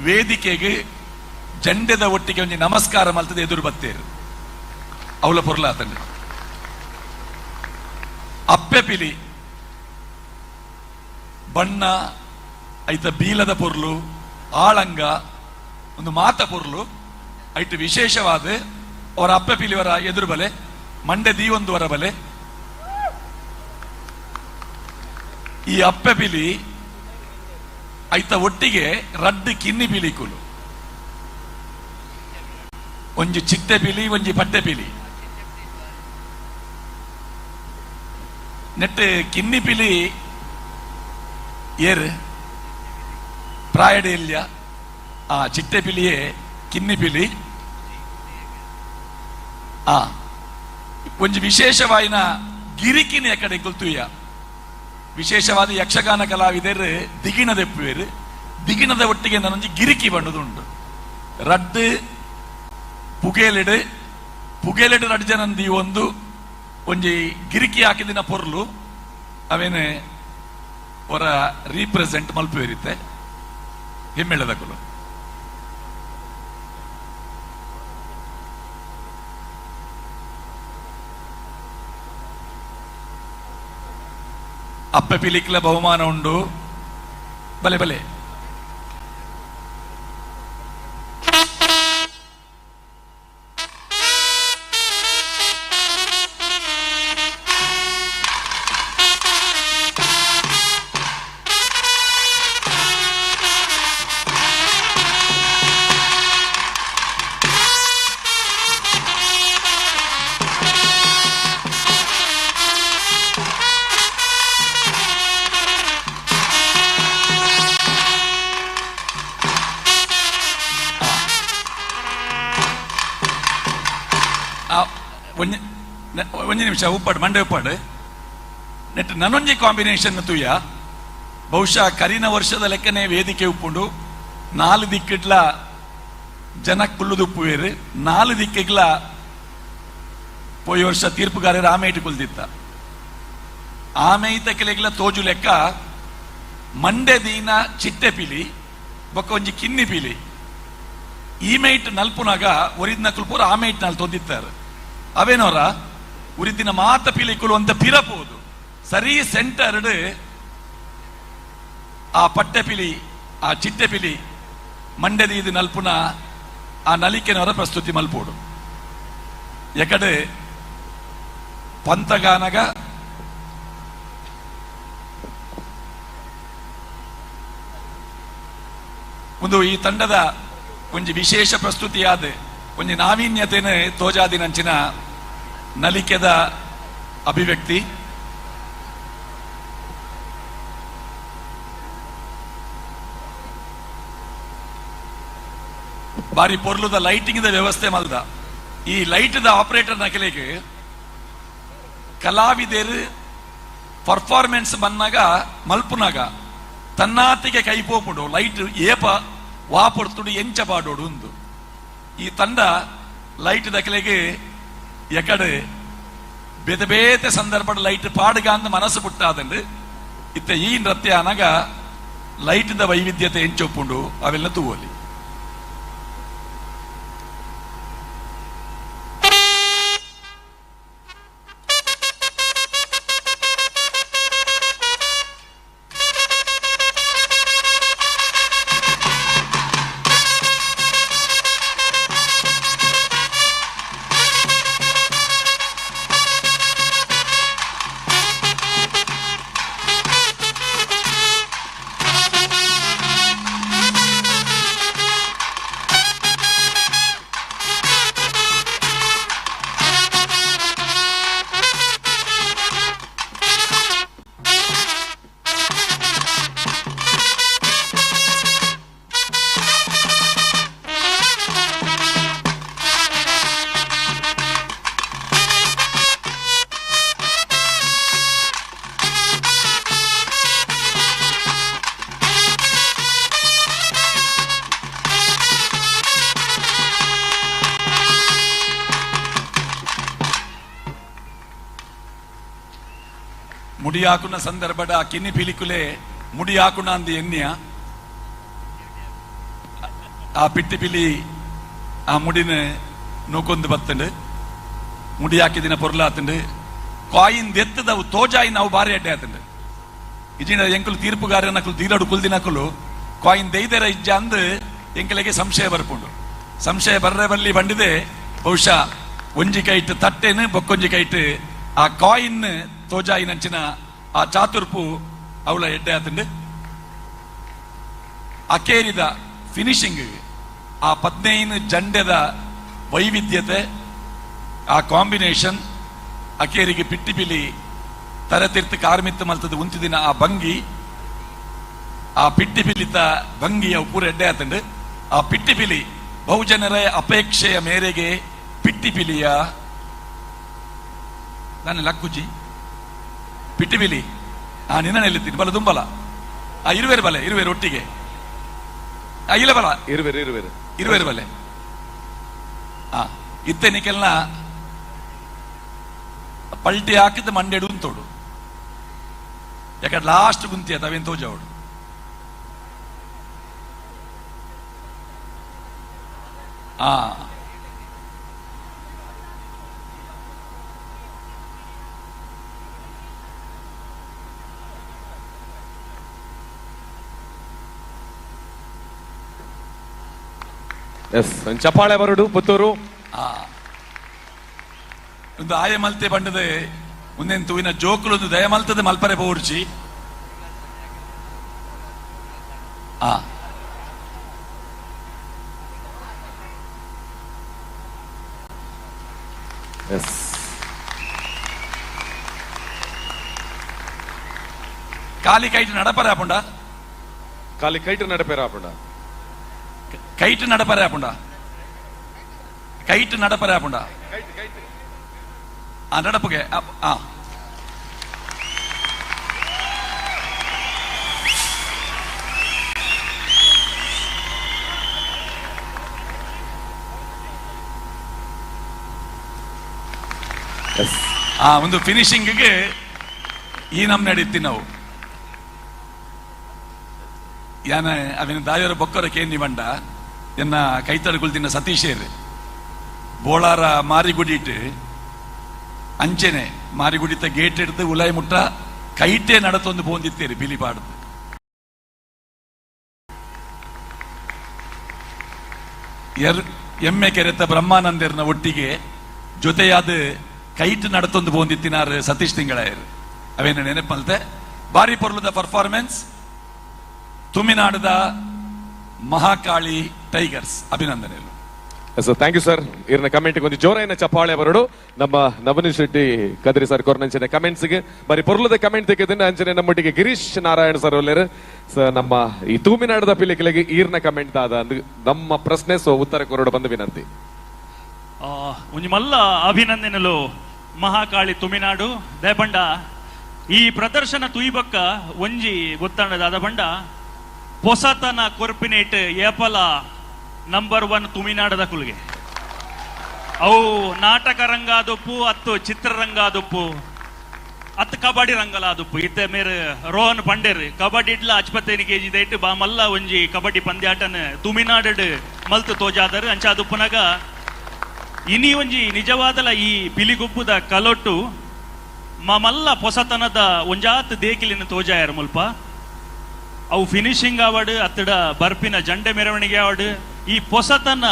ವೇದಿಕೆಗೆ ಜಂಡೆದ ಒಟ್ಟಿಗೆ ಒಂಜಿ ನಮಸ್ಕಾರ ಮಲ್ತದೆ ಎದುರು ಬತ್ತೇರು ಅವಳ ಪೊರ್ಲ ಆತಂಡ ಅಪ್ಪೆ ಪಿಲಿ ಬಣ್ಣ ಐತ ಬೀಲದ ಪೊರ್ಲು ಆಳಂಗ ಒಂದು ಮಾತ ಪೊರ್ಲು ಐಟು ವಿಶೇಷವಾದ ಅವರ ಅಪ್ಪೆ ಪಿಲಿವರ ಎದುರು ಬಲೆ ಮಂಡೆ ದೀವೊಂದು ವರ ಬಲೆ ಈ ಅಪ್ಪೆ ಪಿಲಿ ಐತ ಒಟ್ಟಿಗೆ ರಡ್ಡು ಕಿನ್ನಿ ಪಿಲಿಕುಲು ಒಂಜಿ ಚಿಟ್ಟೆ ಪಿಲಿ ಒಂಜಿ ಪಟ್ಟೆ ಪಿಲಿ ನೆಟ್ಟು ಕಿನ್ನಿ ಪಿಲಿ ಏರ್ ಪ್ರಾಯಡೆ ಇಲ್ಯ ಆ ಚಿಟ್ಟೆ ಪಿಲಿಯೇ ಕಿನ್ನಿ ಪಿಲಿ ಆ ಒಂಜಿ ವಿಶೇಷವಾಯಿನ ಗಿರಿಕಿನ ಕಡೆ ಕುಲ್ತುಯ್ಯ ವಿಶೇಷವಾದ ಯಕ್ಷಗಾನ ಕಲಾವಿದರು ದಿಗಿಣದೆಪ್ಪುವೇರು ದಿಗಿಣದ ಒಟ್ಟಿಗೆ ನನೊಂಜಿ ಗಿರಿಕಿ ಬಣ್ಣದುಂಟು ರಡ್ಡು ಪುಗೇಲೆಡು ರಡ್ ಜನಂದಿ ಒಂಜಿ ಗಿರಿಕಿ ಹಾಕಿದಿನ ಪೊರ್ಲು ಅವೇನೆ ಅವರ ರೀಪ್ರೆಸೆಂಟ್ ಮಲ್ಪುವೇರಿತ್ತೆ ಹಿಮ್ಮೆಳದ ಕುಲು ಅಪ್ಪೆ ಪಿಲಿಕ್ಲ ಬಹುಮಾನ ಉಂಡು ಬಲೆ ಬಲೆ ಒಂಜಿ ನಿಮಿಷ ಉಪ್ಪಾಡು ಮಂಡೆ ಉಪ್ಪಾಡು ನೆಟ್ ನನೊಂಜಿ ಕಾಂಬಿನೇಷನ್ ತೂಯ ಬಹುಶಃ ಕರಿನ ವರ್ಷದ ಲೆಕ್ಕನೆ ವೇದಿಕೆ ಉಪ್ಪುಂಡು 4 ದಿಕ್ಕಿಡ್ಲ ಜನ ಕುಲ್ಲುದು ಉಪ್ಪುವೇರು 4 ದಿಕ್ಕಿಗ್ಲ ಪೋಯಿ ವರ್ಷ ತೀರ್ಪುಗಾರರು ಆಮೇಟ್ ಕುಲ್ದಿತ್ತ ಆಮೇಯ್ತ ಕೆಲೆಗ್ಲ ತೋಜು ಲೆಕ್ಕ ಮಂಡೆ ದೀನ ಚಿಟ್ಟೆ ಪಿಲಿ ಬೊಕ್ಕ ಒಂಜಿ ಕಿನ್ನಿ ಪಿಲಿ ಈಮೈಟ್ ನಲ್ಪುನಾಗ ಒರಿದ್ನ ಕುಲ್ಪೂರ ಆಮೇಟ್ ನಲ್ಲಿ ತೊಂದಿತ್ತಾರೆ ಅವೇನೋರ ಉರಿದಿನ ಮಾತ ಪಿಲಿಕುಲು ಅಂತ ಪಿರಪೋದು ಸರಿ ಸೆಂಟರ್ಡ್ ಆ ಪಟ್ಟೆ ಪಿಲಿ ಆ ಚಿಟ್ಟೆ ಪಿಲಿ ಮಂಡ್ಯದ ಇದು ನಲ್ಪುನ ಆ ನಲಿಕೆನವರ ಪ್ರಸ್ತುತಿ ಮಲ್ಪೋಡು ಎಕಡೆ ಪಂತಗಾನಗ ಒಂದು ಈ ತಂಡದ ಒಂಜಿ ವಿಶೇಷ ಪ್ರಸ್ತುತಿಯಾದ ಒಂಜಿ ನಾವೀನ್ಯತೆನ ತೋಜಾದಿನಂಚಿನ ನಲಿಕೆದ ಅಭಿವ್ಯಕ್ತಿ ಬಾರಿ ಪೊರ್ಲುದ ಲೈಟಿಂಗ್ ವ್ಯವಸ್ಥೆ ಮಲ್ದ ಈ ಲೈಟ್ ದ ಆಪರೇಟರ್ ನಕಲೆಗೆ ಕಲಾವಿದರು ಪರ್ಫಾರ್ಮೆನ್ಸ್ ಬಂದಾಗ ಮಲ್ಪುನಾಗ ತನ್ನಾತಿಗೆ ಕೈಪೋಪುಡು ಲೈಟ್ ಏಪ ವಾಪೊಡ್ತುಡು ಎಂಚ ಪಾಡೋಡು ಒಂದು ಈ ತಂಡ ಲೈಟ್ ದಕಲೆಗೆ ಎಕಡೆ ಬೇತೆ ಬೇತೆ ಸಂದರ್ಭ ಲೈಟ್ ಪಾಡುಗ ಅಂತ ಮನಸ್ಸು ಪುಟ್ಟಾದಂಡು ಇತ್ತ ಈ ನೃತ್ಯ ಅನಗ ಲೈಟ್ ದ ವೈವಿಧ್ಯತೆ ಎಂಚೊಪ್ಪುಂಡು ಅವೆಲ್ಲ ತೂವಲಿ ಮುಡಿಯಾಕುನ ಸಂದರ್ಭದ ಕಿನ್ನಿ ಪಿಲಿಕುಲೆ ಮುಡಿಯಾಕುನ ಅಂದ ಎನ್ನೆಯ ಆ ಪಿಟ್ಟಿ ಪಿಲಿ ಆ ಮುಡಿನ ನೂಕೊಂದು ಬತ್ತಂಡು ಮುಡಿ ಹಾಕಿದಿನ ಪೊರ್ಲಾತಂಡು ಕಾಯಿನ್ ದೆತ್ತದವು ತೋಜಾಯಿ ನಾವು ಬಾರಿ ಅಡ್ಡೆ ಆತಂಡು ಇಜಿನ ಎಂಕುಲು ತೀರ್ಪುಗಾರ ನಕಲು ತೀರಡು ಕುಲ್ದಿನಕಲು ಕಾಯಿನ್ ದೈದರ ಇಜ್ಜ ಅಂದು ಎಂಕಲಿಗೆ ಸಂಶಯ ಬರ್ಪುಂಡು ಸಂಶಯ ಬರ್ರೆ ಬಲ್ಲಿ ಬಂದಿದೆ ಬಹುಶಃ ಒಂಜಿ ಕೈಟ್ ತಟ್ಟೆನು ಬೊಕ್ಕೊಂಜಿ ಕೈಟ್ ಆ ಕಾಯಿನ್ ತೋಜಾಯಿ ನಂಚಿನ ಆ ಚಾತುರ್ಪು ಅವಳ ಎಡ್ಡೆ ಆತಂಡು ಅಕೇರಿದ ಫಿನಿಶಿಂಗ್ ಆ 15 ಜಂಡೆದ ವೈವಿಧ್ಯತೆ ಆ ಕಾಂಬಿನೇಷನ್ ಅಕೇರಿಗೆ ಪಿಟ್ಟಿ ಪಿಲಿ ತರತಿರ್ತ ಕಾರ್ಮಿತ್ತ ಮಲ್ತದ ಉಂತಿದಿನ ಆ ಭಂಗಿ ಆ ಪಿಟ್ಟಿ ಪಿಲಿತ ಭಂಗಿಯ ಪೂರ ಎಡ್ಡೆ ಆತಂಡು ಆ ಪಿಟ್ಟಿ ಪಿಲಿ ಬಹುಜನರ ಅಪೇಕ್ಷೆಯ ಮೇರೆಗೆ ಪಿಟ್ಟಿ ಪಿಲಿಯ ನಾನು ಲಕ್ಕುಜಿ ಪಿಟ್ಟಿ ಪಿಲಿ ಆ ನಿನ್ನ ನೆಲ್ಲಿತ್ತೀನಿ ಬಲ ದುಂಬಲ ಆ ಇರುವೇರು ಬಲೆ ಇರುವೇರು ಒಟ್ಟಿಗೆ ಆ ಇಲ್ಲ ಬಲ ಇರುವೇರು ಬಲೆ ಆ ಇತ್ತೆನಿಕೆಲ್ಲ ಪಲ್ಟಿ ಹಾಕಿದ ಮಂಡೆಡು ತೋಡು ಯಾಕಂದ್ರೆ ಲಾಸ್ಟ್ ಗುಂತಿ ಅವೇನು ತೋಜಾವಡು ಆ ಎಸ್ ಚಪ್ಪಾಳೆ ಬರಡು ಪುತ್ತೂರು ಒಂದು ಆಯ ಮಲ್ತೆ ಬಂಡದೆ ಮುಂದೆನ್ ತೂವಿನ ಜೋಕುಲು ಒಂದು ದಯ ಮಲ್ತದ ಮಲ್ಪರೆ ಪೋರ್ಚಿ காலி கைட்டு நடப்பறாப்புண்டா காலி கைட்டு நடப்பறாப்புண்டா கைட்டு நடப்பறாப்புண்டா கைட்டு நடப்பறாப்புண்டா ಆ ನಡಪುಗೆ ಒಂದು ಫಿನಿಶಿಂಗ್ಗೆ ಈ ನಮ್ ನಡೀತಿ ನಾವು ಯಾನ ಅವಿನ ದಾಯರ ಬೊಕ್ಕರ ಕೇನಿ ಬಂಡ ಎನ್ನ ಕೈತಡಗುಳ್ದಿನ ಸತೀಶೇರ್ ಬೋಳಾರ ಮಾರಿಗುಡಿಟ್ಟು ಅಂಚೆನೆ ಮಾರಿಗುಡಿತ ಗೇಟ್ ಹಿಡಿದು ಉಲಾಯಿ ಮುಟ್ಟ ಕೈಟೇ ನಡತೊಂದು ಪೋಂದಿತ್ತೇರಿ ಬಿಲಿಪಾಡ್ದು ಎಮ್ಮೆ ಕೆರೆತ ಬ್ರಹ್ಮಾನಂದರ್ನ ಒಟ್ಟಿಗೆ ಜೊತೆಯಾದ ಕೈಟ್ ನಡತೊಂದು ಪೋಂದಿತ್ತಿನಾರು ಸತೀಶ್ ತಿಂಗಳಾಯರು ಅವೇನು ನೆನಪಲ್ತೆ ಬಾರಿ ಪೊರ್ಲದ ಪರ್ಫಾರ್ಮೆನ್ಸ್ ತುಮಿನಾಡದ ಮಹಾಕಾಳಿ ಟೈಗರ್ಸ್ ಅಭಿನಂದನೆಗಳು. Thank you sir. ಇರ್ನ ಕಮೆಂಟ್ ಒಂದು ಜೋರಾಯಿನ ಚಪ್ಪಾಳೆ ಬರಡು ನಮ್ಮ ನವನೀಶ್ ಶೆಟ್ಟಿ ಕದ್ರಿ ಸರ್ ಕೊರ್ನಂಚಿನ ಕಮೆಂಟ್ಸ್ಗೆ ಬರೀ ಪೊರ್ಲದ ಕಮೆಂಟ್ ತೆಗೆದಿನ ಅಂಚನೆ ನಮ್ಮೊಟ್ಟಿಗೆ ಗಿರೀಶ್ ನಾರಾಯಣ ಸರ್ ಒಲ್ಲೇರು ನಮ್ಮ ಈ ತೂಮಿನಾಡದ ಪಿಲಿಕೆಲೆಗೆ ಈರ್ನ ಕಮೆಂಟ್ ಆದ ನಮ್ಮ ಪ್ರಶ್ನೆ ಸೊ ಉತ್ತರ ಕೊರಡು ಬಂದು ವಿನಂತಿ ಒಂಜಿ ಮಲ್ಲ ಅಭಿನಂದನೆಲು ಮಹಾಕಾಳಿ ತುಮಿನಾಡು ದಯಪಂಡ ಈ ಪ್ರದರ್ಶನ ತುಯಿಬಕ್ಕ ಒಂಜಿ ಗೊತ್ತಾಂಡದ ಅದ ಬಂಡ ಹೊಸತನ ಕೊರ್ಪಿನೇಟ್ ಏಪಲ ನಂಬರ್ 1 ತುಮಿನಾಡದ ಕುಲ್ಗೆ ಅವು ನಾಟಕ ರಂಗಾದೊಪ್ಪು ಅತ್ತು ಚಿತ್ರರಂಗಾದೊಪ್ಪು ಅತ್ತು ಕಬಡ್ಡಿ ರಂಗಲಾದೊಪ್ಪು ಇತ್ತೆ ಮೇರೆ ರೋಹನ್ ಪಂಡೇರ್ ಕಬಡ್ಡಿ ಇಡ್ಲ 55 kg ದೈಟ್ ಬಾ ಮಲ್ಲ ಒಂಜಿ ಕಬಡ್ಡಿ ಪಂದ್ಯಾಟನ ತುಮಿನಾಡು ಮಲ್ತು ತೋಜಾದರ್ ಅಂಚಾದುಪ್ಪನಾಗ ಇನಿ ಒಂಜಿ ನಿಜವಾದಲ ಈ ಪಿಲಿಗೊಬ್ಬುದ ಕಲೊಟ್ಟು ಮಲ್ಲ ಹೊಸತನದ ಒಂಜಾತ್ ದೇಕಿಲಿನ ತೋಜಾಯರ್ ಮುಲ್ಪ ಅವು ಫಿನಿಶಿಂಗ್ ಆವಡ್ ಅತ್ತಡ ಬರ್ಪಿನ ಜಂಡೆ ಮೆರವಣಿಗೆ ಆವಡ್ ಈ ಹೊಸತನ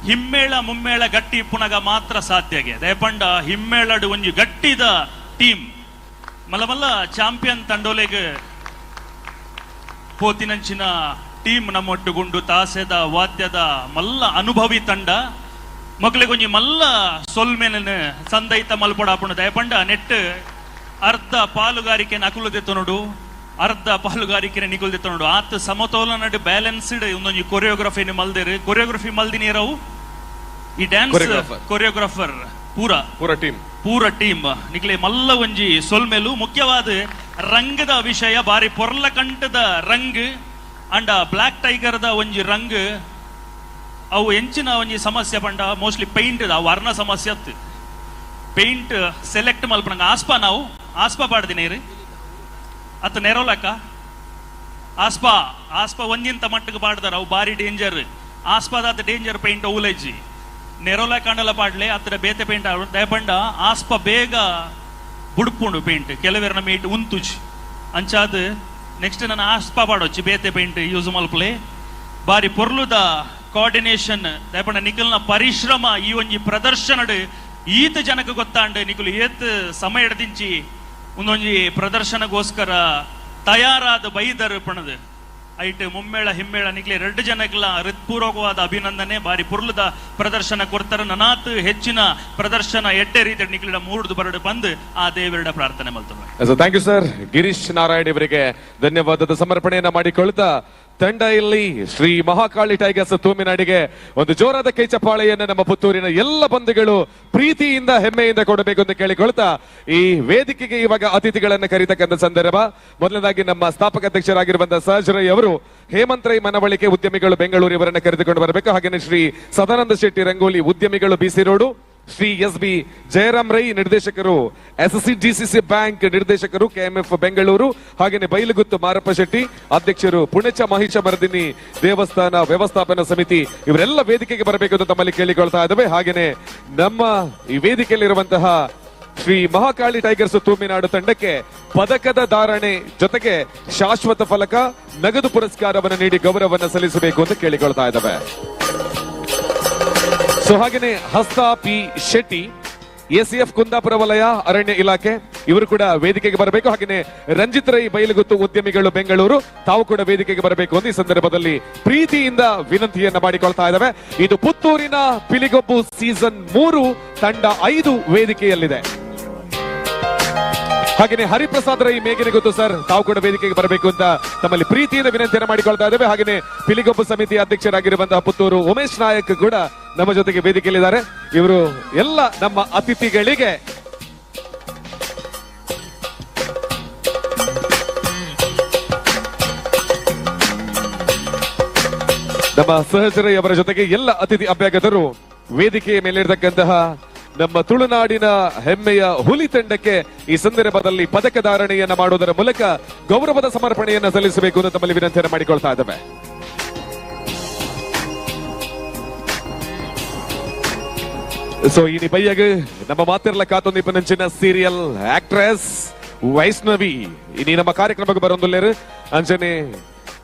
ಹಿಮ್ಮೇಳ ಮುಮ್ಮೇಳ ಗಟ್ಟಿ ಪುನಗ ಮಾತ್ರ ಸಾಧ್ಯಗೆ ದಯಪಂಡ ಹಿಮ್ಮೇಳಡು ಒಂಜಿ ಗಟ್ಟಿದ ಟೀಮ್ ಮಲ್ಲ ಮಲ್ಲ ಚಾಂಪಿಯನ್ ತಂಡೋಲೆಗ್ ಪೋತಿನಂಚಿನ ಟೀಮ್ ನಮ್ಮೊಟ್ಟುಗುಂಡು ತಾಸೆದ ವಾದ್ಯದ ಮಲ್ಲ ಅನುಭವಿ ತಂಡ ಮಕ್ಳಿಗೊಂಜಿ ಮಲ್ಲ ಸೊಲ್ಮೇನ ಸಂದೈತ ಮಲ್ಪಡಾಪುಣ ದಯಪಂಡ ನೆಟ್ ಅರ್ಧ ಪಾಲುಗಾರಿಕೆ ನಕುಲದೆತ್ತು ನೋಡು ಅರ್ಧ ಪಾಲುಗಾರಿಕೆ ನಿಗುಲ್ದೆತ್ತು ನೋಡು ಆತ್ ಸಮತೋಲನ ಬ್ಯಾಲೆನ್ಸ್ಡ್ ಒಂದೊಂದು ಕೊರಿಯೋಗ್ರಫಿ ಮಲ್ದೇರು ಕೊರಿಯೋಗ್ರಫಿ ಮಲ್ದಿನೇರವು ಈ ಡ್ಯಾನ್ಸ್ ಕೊರಿಯೋಗ್ರಾಫರ್ ಪೂರ ಟೀಮ್ ನಿಕ್ಲೆ ಮಲ್ಲ ಒಂಜಿ ಸೊಲ್ಮೇಲು ಮುಖ್ಯವಾದ ರಂಗದ ವಿಷಯ ಬಾರಿ ಪೊರ್ಲ ಕಂಠದ ರಂಗ್ ಅಂಡ ಬ್ಲಾಕ್ ಟೈಗರ್ದ ಒಂಜಿ ರಂಗ್ ಅವು ಎಂಚಿನ ಒಂಜಿ ಸಮಸ್ಯೆ ಪಂಡ ಮೋಸ್ಟ್ಲಿ ಪೇಂಟ್ ವರ್ಣ ಸಮಸ್ಯೆ ಅತ್ತು ಪೇಂಟ್ ಸೆಲೆಕ್ಟ್ ಮಲ್ಪನಂಗ ಆಸ್ಪ ನಾವು ಆಸ್ಪಾ ಪಾಡ್ದಿನೇರಿ ಅತ್ತ ನೆರೋಲಕ್ಕ ಆಸ್ಪಾ ಒಂದಿಂತ ಮಟ್ಟಿಗೆ ಪಾಡ್ದಾರ ಅವು ಬಾರಿ ಡೇಂಜರ್. ಆಸ್ಪಾದ ಡೇಂಜರ್ ಪೇಂಟ್ ಔಲಜ್ಜಿ ನೆರೋಲ ಕಾಂಡಲ ಪಾಡ್ಲೆ ಅತ್ರ ಬೇತೆ ಪೇಂಟ್ ದಯಪಂಡ ಆಸ್ಪಾ ಬೇಗ ಬುಡುಪುಂಡು ಪೇಂಟ್ ಕೆಲವೆರ್ನ ಮೀಟ್ ಉಂತುಚ್ ಅಂಚಾದ್ ನೆಕ್ಸ್ಟ್ ನನ್ನ ಆಸ್ಪಾ ಪಾಡೊಚ್ಚಿ ಬೇತೆ ಪೇಂಟ್ ಯೂಸ್ ಮಲ್ಪಲೆ ಬಾರಿ ಪೊರ್ಲುದ ಕೋಆರ್ಡಿನೇಷನ್ ದಯಪಂಡ ನಿಖಲ್ನ ಪರಿಶ್ರಮ ಈ ಒಂಜಿ ಪ್ರದರ್ಶನಡ್ ಈತ ಜನಕ್ಕೆ ಗೊತ್ತಾಂಡ್ ನಿಖಲು ಏತ್ ಸಮಯ ಎಡದಿಂಚಿ ಒಂದೊಂಜಿ ಪ್ರದರ್ಶನಗೋಸ್ಕರ ತಯಾರಾದ ಬೈದರ್ ಪಣದ್ ಐಟ್ ಮುಮ್ಮೇಳ ಹಿಮ್ಮೇಳ ನಿಕ್ಲೆ 2 ಜನಕ್ಲ ಹೃತ್ಪೂರ್ವಕವಾದ ಅಭಿನಂದನೆ. ಬಾರಿ ಪುರ್ಲದ ಪ್ರದರ್ಶನ ಕೊಡ್ತಾರ ನನಾತ್ ಹೆಚ್ಚಿನ ಪ್ರದರ್ಶನ ಎಡ್ಡೆ ರೀತಿ ನಿಕ್ಲಿಡ 3 ಬರಡು ಬಂದು ಆ ದೇವರ ಪ್ರಾರ್ಥನೆ ಮಾಡ್ತಾರೆ. Thank you sir. Girish Narayan ಇವರಿಗೆ ಧನ್ಯವಾದದ ಸಮರ್ಪಣೆಯನ್ನ ಮಾಡಿಕೊಳ್ತಾ ತಂಡ ಇಲ್ಲಿ ಶ್ರೀ ಮಹಾಕಾಳಿ ಟೈಗರ್ಸ್ ತೂಮಿನಾಡಿಗೆ ಒಂದು ಜೋರಾದ ಕೈ ಚಪ್ಪಾಳೆಯನ್ನು ನಮ್ಮ ಪುತ್ತೂರಿನ ಎಲ್ಲ ಬಂಧುಗಳು ಪ್ರೀತಿಯಿಂದ ಹೆಮ್ಮೆಯಿಂದ ಕೊಡಬೇಕು ಅಂತ ಕೇಳಿಕೊಳ್ತಾ ಈ ವೇದಿಕೆಗೆ ಇವಾಗ ಅತಿಥಿಗಳನ್ನು ಕರೀತಕ್ಕಂಥ ಸಂದರ್ಭ. ಮೊದಲನೇದಾಗಿ ನಮ್ಮ ಸ್ಥಾಪಕ ಅಧ್ಯಕ್ಷರಾಗಿರುವಂತಹ ಸಹಜ್ ರೈ ಅವರು ಹೇಮಂತ್ ರೈ ಮನವಳಿಕೆ ಉದ್ಯಮಿಗಳು ಬೆಂಗಳೂರು ಇವರನ್ನ ಕರೆದುಕೊಂಡು ಬರಬೇಕು. ಹಾಗೆಯೇ ಶ್ರೀ ಸದಾನಂದ ಶೆಟ್ಟಿ ರಂಗೋಲಿ ಉದ್ಯಮಿಗಳು ಬಿಸಿ road, Shri S B Jayaram Rai ನಿರ್ದೇಶಕರು SSC-GCC ಬ್ಯಾಂಕ್ ನಿರ್ದೇಶಕರು KMF ಬೆಂಗಳೂರು, ಹಾಗೆಯೇ ಬೈಲುಗುತ್ತು ಮಾರಪ್ಪ ಶೆಟ್ಟಿ ಅಧ್ಯಕ್ಷರು ಪುಣೆಚ ಮಹಿಷ ಮರ್ದಿನಿ ದೇವಸ್ಥಾನ ವ್ಯವಸ್ಥಾಪನಾ ಸಮಿತಿ ಇವರೆಲ್ಲ ವೇದಿಕೆಗೆ ಬರಬೇಕು ಅಂತ ತಮ್ಮಲ್ಲಿ ಕೇಳಿಕೊಳ್ತಾ ಇದ್ದೇವೆ. ಹಾಗೆಯೇ ನಮ್ಮ ಈ ವೇದಿಕೆಯಲ್ಲಿರುವಂತಹ ಶ್ರೀ ಮಹಾಕಾಳಿ ಟೈಗರ್ಸ್ ತೂಮಿನಾಡು ತಂಡಕ್ಕೆ ಪದಕದ ಧಾರಣೆ ಜೊತೆಗೆ ಶಾಶ್ವತ ಫಲಕ ನಗದು ಪುರಸ್ಕಾರವನ್ನು ನೀಡಿ ಗೌರವವನ್ನು ಸಲ್ಲಿಸಬೇಕು ಅಂತ ಕೇಳಿಕೊಳ್ತಾ ಇದ್ದೇವೆ. ಸೊ ಹಾಗೇನೆ ಹಸ್ತಾ ಪಿ ಶೆಟ್ಟಿ ACF ಕುಂದಾಪುರ ವಲಯ ಅರಣ್ಯ ಇಲಾಖೆ ಇವರು ಕೂಡ ವೇದಿಕೆಗೆ ಬರಬೇಕು. ಹಾಗೆಯೇ ರಂಜಿತ್ ರೈ ಬೈಲುಗುತ್ತು ಉದ್ಯಮಿಗಳು ಬೆಂಗಳೂರು ತಾವು ಕೂಡ ವೇದಿಕೆಗೆ ಬರಬೇಕು ಅಂತ ಈ ಸಂದರ್ಭದಲ್ಲಿ ಪ್ರೀತಿಯಿಂದ ವಿನಂತಿಯನ್ನ ಮಾಡಿಕೊಳ್ತಾ ಇದ್ದಾವೆ. ಇದು ಪುತ್ತೂರಿನ ಪಿಲಿಗೊಬ್ಬು ಸೀಸನ್ 3 ತಂಡ 5 ವೇದಿಕೆಯಲ್ಲಿದೆ. ಹಾಗೆಯೇ ಹರಿಪ್ರಸಾದ್ ರೈ ಮೇಘನೆ ಗೊತ್ತು ಸರ್ ತಾವು ಕೂಡ ವೇದಿಕೆಗೆ ಬರಬೇಕು ಅಂತ ತಮ್ಮಲ್ಲಿ ಪ್ರೀತಿಯಿಂದ ವಿನಂತಿಯನ್ನು ಮಾಡಿಕೊಳ್ತಾ ಇದ್ದೇವೆ. ಹಾಗೆಯೇ ಪಿಲಿಗೊಬ್ಬು ಸಮಿತಿ ಅಧ್ಯಕ್ಷರಾಗಿರುವಂತಹ ಪುತ್ತೂರು ಉಮೇಶ್ ನಾಯಕ್ ಕೂಡ ನಮ್ಮ ಜೊತೆಗೆ ವೇದಿಕೆಯಲ್ಲಿದ್ದಾರೆ. ಇವರು ಎಲ್ಲ ನಮ್ಮ ಅತಿಥಿಗಳಿಗೆ ನಮ್ಮ ಸಹಚರೈ ಅವರ ಜೊತೆಗೆ ಎಲ್ಲ ಅತಿಥಿ ಅಭ್ಯಾಗತರು ವೇದಿಕೆಯ ಮೇಲಿರತಕ್ಕಂತಹ ನಮ್ಮ ತುಳುನಾಡಿನ ಹೆಮ್ಮೆಯ ಹುಲಿ ತಂಡಕ್ಕೆ ಈ ಸಂದರ್ಭದಲ್ಲಿ ಪದಕ ಧಾರಣೆಯನ್ನ ಮಾಡುವುದರ ಮೂಲಕ ಗೌರವದ ಸಮರ್ಪಣೆಯನ್ನ ಸಲ್ಲಿಸಬೇಕು ಅಂತ ತಮ್ಮಲ್ಲಿ ವಿನಂತಿಯನ್ನು ಮಾಡಿಕೊಳ್ತಾ ಇದ್ದೇವೆ. ಸೊ ಇನಿ ಬೈಯಗ ನಮ್ಮ ಮಾತಿರ್ಲ ಕಾತೊಂದು ನಂಚಿನ ಸೀರಿಯಲ್ ಆಕ್ಟ್ರೆಸ್ ವೈಷ್ಣವಿ ಇನಿ ನಮ್ಮ ಕಾರ್ಯಕ್ರಮಕ್ಕೆ ಬರೊಂದುಲ್ಲೇರು ಅಂಚನೆ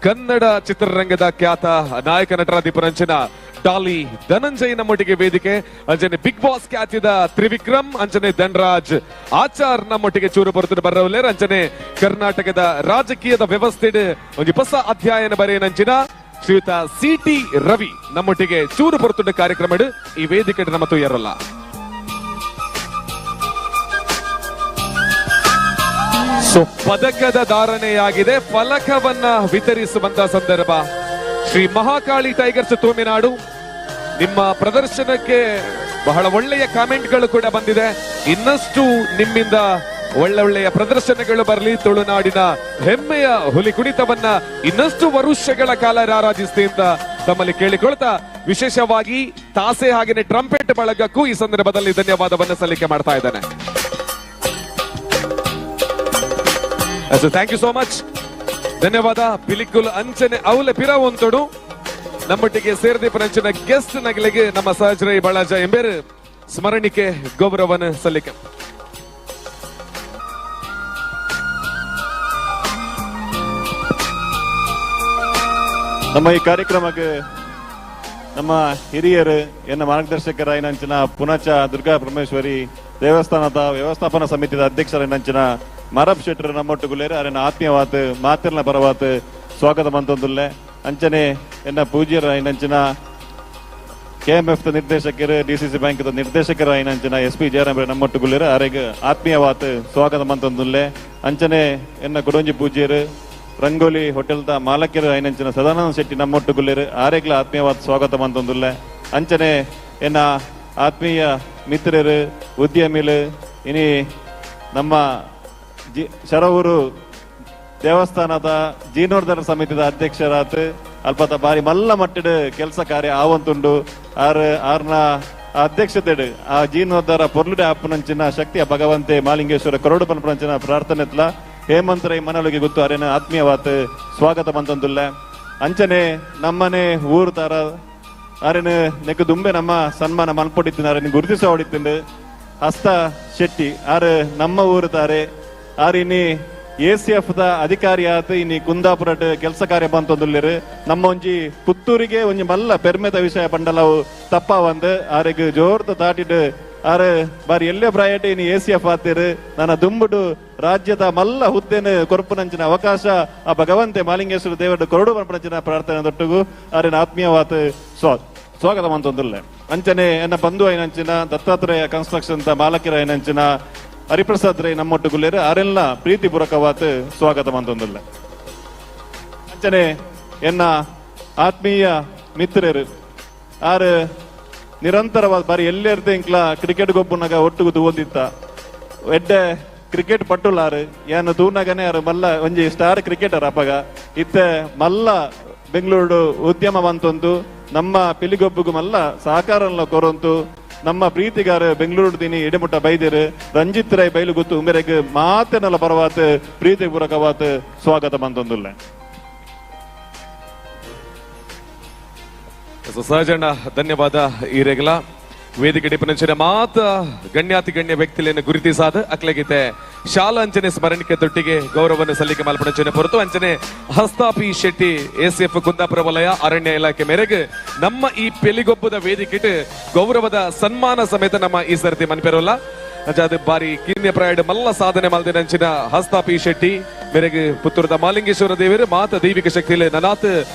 ಕನ್ನಡ ಚಿತ್ರರಂಗದ ಖ್ಯಾತ ನಾಯಕ ನಟರಾದಿಪರಂಚಿನ ಡಾಲಿ ಧನಂಜಯ್ ನಮ್ಮೊಟ್ಟಿಗೆ ವೇದಿಕೆ ಅಂಚನೆ ಬಿಗ್ ಬಾಸ್ ಖ್ಯಾತಿದ ತ್ರಿವಿಕ್ರಮ್ ಅಂಚನೆ ಧನ್ರಾಜ್ ಆಚಾರ್ ನಮ್ಮೊಟ್ಟಿಗೆ ಚೂರು ಬರುತ್ತದೆ ಬರವಲ್ಲೇರು ಅಂಚನೆ ಕರ್ನಾಟಕದ ರಾಜಕೀಯದ ವ್ಯವಸ್ಥೆ ಒಂದು ಹೊಸ ಅಧ್ಯಾಯನ ಬರೆಯನಂಚಿನ ಶ್ರೀಯುತ CT ರವಿ ನಮ್ಮೊಟ್ಟಿಗೆ ಚೂರು ಬರುತ್ತದೆ ಕಾರ್ಯಕ್ರಮ ಈ ವೇದಿಕೆ ನಮ್ಮ ತುಯ್ಯರಲ್ಲ. ಸೊ ಪದಕದ ಧಾರಣೆಯಾಗಿದೆ, ಫಲಕವನ್ನ ವಿತರಿಸುವಂತಹ ಸಂದರ್ಭ. ಶ್ರೀ ಮಹಾಕಾಳಿ ಟೈಗರ್ಸ್ ತೂಮಿನಾಡು ನಿಮ್ಮ ಪ್ರದರ್ಶನಕ್ಕೆ ಬಹಳ ಒಳ್ಳೆಯ ಕಾಮೆಂಟ್ಗಳು ಕೂಡ ಬಂದಿದೆ. ಇನ್ನಷ್ಟು ನಿಮ್ಮಿಂದ ಒಳ್ಳೆಯ ಪ್ರದರ್ಶನಗಳು ಬರಲಿ. ತುಳುನಾಡಿನ ಹೆಮ್ಮೆಯ ಹುಲಿ ಕುಣಿತವನ್ನ ಇನ್ನಷ್ಟು ವರುಷಗಳ ಕಾಲ ಆರಾಧಿಸ್ತೆ ಅಂತ ತಮ್ಮಲ್ಲಿ ಕೇಳಿಕೊಳ್ತಾ ವಿಶೇಷವಾಗಿ ತಾಸೆ ಹಾಗೆಯೇ ಟ್ರಂಪೆಟ್ ಬಳಗಕ್ಕೂ ಈ ಸಂದರ್ಭದಲ್ಲಿ ಧನ್ಯವಾದವನ್ನು ಸಲ್ಲಿಕೆ ಮಾಡ್ತಾ ಇದ್ದೇನೆ. Thank you so much. ಧನ್ಯವಾದ. ಪಿಲಿಕುಲ್ ಅಂಚನೆ ಅವಲೆ ಪಿರವಂತೋಡು ನಮ್ಮೊಟ್ಟಿಗೆ ಸೇರಿದ ಗೆಸ್ಟ್ ನಗಲಿಗೆ ನಮ್ಮ ಸಹಜರೈ ಬಳಜ ಎಂಬೇರು ಸ್ಮರಣಿಕೆ ಗೌರವವನ್ನು ಸಲ್ಲಿಕೆ. ನಮ್ಮ ಈ ಕಾರ್ಯಕ್ರಮಕ್ಕೆ ನಮ್ಮ ಹಿರಿಯರು ಎನ್ನ ಮಾರ್ಗದರ್ಶಕರಾಯಿನಂಚಿನ ಪುಣಚ ದುರ್ಗಾ ಪರಮೇಶ್ವರಿ ದೇವಸ್ಥಾನದ ವ್ಯವಸ್ಥಾಪನಾ ಸಮಿತಿಯ ಅಧ್ಯಕ್ಷರಾಯಿನಂಚಿನ ಮಾರಪ್ ಶೆಟ್ಟರು ನಮ್ಮೊಟ್ಟುಗುಲೇರು ಅರನ ಆತ್ಮೀಯವಾತ್ ಮಾತಿರ್ನ ಪರವಾತ್ ಸ್ವಾಗತ ಮಂತೊಂದುಲ್ಲೆ ಅಂಚನೆ ಎನ್ನ ಪೂಜ್ಯರಾಯಿನಂಚಿನ KMF ನಿರ್ದೇಶಕರು DCC ಬ್ಯಾಂಕ್ ನಿರ್ದೇಶಕರಾಯಿನಂಚಿನ SP ಜಯರಾಮ್ ನಮ್ಮೊಟ್ಟುಗುಲೇರು ಅರೆಗೆ ಆತ್ಮೀಯವಾತ್ ಸ್ವಾಗತ ಮಂತೊಂದುಲ್ಲೆ ಅಂಚನೆ ಎನ್ನ ಕುಡೊಂಜಿ ಪೂಜ್ಯರು ರಂಗೋಲಿ ಹೋಟೆಲ್ ಮಾಲಕ್ಯರು ಐನಂಚಿನ ಸದಾನಂದ ಶೆಟ್ಟಿ ನಮ್ಮೊಟ್ಟುಗುಲ್ಲೇರು ಆರೆಗ್ಲ ಆತ್ಮೀಯವಾದ ಸ್ವಾಗತ ಮಂತೊಂದುಲ್ಲೆ ಅಂಚನೆ ಎನ್ನ ಆತ್ಮೀಯ ಮಿತ್ರರು ಉದ್ಯಮಿಲು ಇನಿ ನಮ್ಮ ಶರವೂರು ದೇವಸ್ಥಾನದ ಜೀರ್ಣೋದ್ಧಾರ ಸಮಿತಿದ ಅಧ್ಯಕ್ಷರಾತ್ ಅಲ್ಪತ ಬಾರಿ ಮಲ್ಲ ಮಟ್ಟದ ಕೆಲಸ ಕಾರ್ಯ ಆವಂತುಂಡು ಆರ್ನ ಅಧ್ಯಕ್ಷತೆ ಆ ಜೀರ್ಣೋದ್ಧಾರ ಪೊರ್ಲುಡೆ ಆಪನಂಚಿನ ಶಕ್ತಿಯ ಭಗವಂತೆ ಮಾಲಿಂಗೇಶ್ವರ ಕರೋಡು ಪಂಪನಂಚಿನ ಪ್ರಾರ್ಥನೆತ್ಲ ಹೇಮಂತ್ ರೈ ಮನಲುಗೆ ಗೊತ್ತು ಅರೇನ ಆತ್ಮೀಯವಾತ್ ಸ್ವಾಗತ ಬಂತಂದುಲ್ಲ ಅಂಚನೆ ನಮ್ಮನೆ ಊರು ತರ ಅರೇನು ನೆಕ್ ದುಂಬೆ ನಮ್ಮ ಸನ್ಮಾನ ಮಲ್ಪೊಡಿತ್ತಿನ ಅರೇನು ಗುರುತಿಸ ಹೊಡಿತಿಂಡು ಹಸ್ತ ಶೆಟ್ಟಿ ಆರು ನಮ್ಮ ಊರು ತಾರೆ ಆರಿನಿ ACF ದ ಅಧಿಕಾರಿ ಆತ ಇನಿ ಕುಂದಾಪುರಟ್ ಕೆಲಸ ಕಾರ್ಯ ಬಂತಂದುಲ್ಲೇರು ನಮ್ಮ ಒಂಜಿ ಪುತ್ತೂರಿಗೆ ಒಂಜಿ ಮಲ್ಲ ಪೆರ್ಮೆದ ವಿಷಯ ಪಂಡಲವು ತಪ್ಪ ಒಂದು ಆರೆಗ್ ಜೋರ್ತ ದಾಟಿಡ್ ಆರು ಬಾರಿ ಎಲ್ಲೇ ಪ್ರಾಯಟ್ ಇನಿ ACF ಆತಿರು ನನ್ನ ದುಂಬುಡು ರಾಜ್ಯದ ಮಲ್ಲ ಹುದ್ದೆನ ಕೊರ್ಪುನಂಚಿನ ಅವಕಾಶ ಆ ಭಗವಂತೆ ಮಾಲಿಂಗೇಶ್ವರ ದೇವರ ಕೊರಡು ಪಂಪನಂಚಿನ ಪ್ರಾರ್ಥನೆ ದೊಟ್ಟುಗು ಆರಿನ ಆತ್ಮೀಯವಾತ ಸ್ವಾಗತ ಮಂತೊಂದುಲ್ಲೆ ಅಂಚನೆ ಎನ್ನ ಬಂಧು ಐನಂಚಿನ ದತ್ತಾತ್ರೇಯ ಕನ್ಸ್ಟ್ರಕ್ಷನ್ ಮಾಲಕಿರ ಐನಂಚಿನ ಹರಿಪ್ರಸಾದ್ ರೈ ನಮ್ಮೊಟ್ಟುಗುಲ್ಲೇರು ಆರೆಲ್ಲ ಪ್ರೀತಿ ಪೂರಕವಾತ ಸ್ವಾಗತ ಮಂತೊಂದುಲ್ಲೆ ಅಂಚನೆ ಎನ್ನ ಆತ್ಮೀಯ ಮಿತ್ರರು ಆರು ನಿರಂತರವಾದ ಬಾರಿ ಎಲ್ಲೇರ್ದ ಇಂಕ್ಲ ಕ್ರಿಕೆಟ್ ಗೊಬ್ಬುನಾಗ ಒಟ್ಟುಗು ತೂವೊಂದಿತ್ತ ಎಡ್ಡೆ ಕ್ರಿಕೆಟ್ ಪಟ್ಟುಲಾರು ಏನು ತೂನಾಗನೆ ಯಾರು ಮಲ್ಲ ಒಂಜಿ ಸ್ಟಾರ್ ಕ್ರಿಕೆಟರ್ ಅಪ್ಪಗ ಇತ್ತೆ ಮಲ್ಲ ಬೆಂಗಳೂರು ಉದ್ಯಮ ಬಂತೊಂದು ನಮ್ಮ ಪಿಲಿಗೊಬ್ಬುಗು ಮಲ್ಲ ಸಹಕಾರ ಕೊರಂತು ನಮ್ಮ ಪ್ರೀತಿಗಾರ ಬೆಂಗಳೂರು ದಿನಿ ಎಡೆಮುಟ್ಟ ಬೈದಿರು ರಂಜಿತ್ ರೈ ಬೈಲು ಗೊತ್ತು ಉಂಗರೆಗ್ ಮಾತೆನಲ್ಲ ಪರವಾತ್ ಪ್ರೀತಿ ಪೂರಕವಾತ್ ಸ್ವಾಗತ ಬಂತೊಂದುಲ್ಲ ಸಹಜಣ್ಣ ಧನ್ಯವಾದ ಈರೆಗಲ ವೇದಿಕೆ ಡಿಪನಂಚಿನ ಮಾತ ಗಣ್ಯಾತಿ ಗಣ್ಯ ವ್ಯಕ್ತಿಯನ್ನು ಗುರುತಿಸಾದ ಅಕ್ಲೆಗಿತೆ ಶಾಲಾ ಅಂಚನೆ ಸ್ಮರಣಿಕೆ ತೊಟ್ಟಿಗೆ ಗೌರವವನ್ನು ಸಲ್ಲಿಕೆ ಮಲ್ಪಣಂಚನೆ ಹೊರತು ಅಂಚನೆ ಹಸ್ತಾಪಿ ಶೆಟ್ಟಿ ACF ಕುಂದಾಪುರ ವಲಯ ಅರಣ್ಯ ಇಲಾಖೆ ಮೇರೆಗೆ ನಮ್ಮ ಈ ಪೆಲಿಗೊಬ್ಬದ ವೇದಿಕೆ ಗೌರವದ ಸನ್ಮಾನ ಸಮೇತ ನಮ್ಮ ಈ ಸರ್ತಿ ಮನ್ಪೆರೋಲ್ಲ ಅದು ಬಾರಿ ಕಿನ್ಯ ಪ್ರಾಯಡ್ ಮಲ್ಲ ಸಾಧನೆ ಮಲ್ದಿನಂಚಿನ ಹಸ್ತಾಪಿ ಶೆಟ್ಟಿ ಮೇರೆಗೆ ಪುತ್ತೂರದ ಮಾಲಿಂಗೇಶ್ವರ ದೇವರು ಮಾತ ದೈವಿಕ ಶಕ್ತಿಯಲ್ಲಿ ನನಾತ್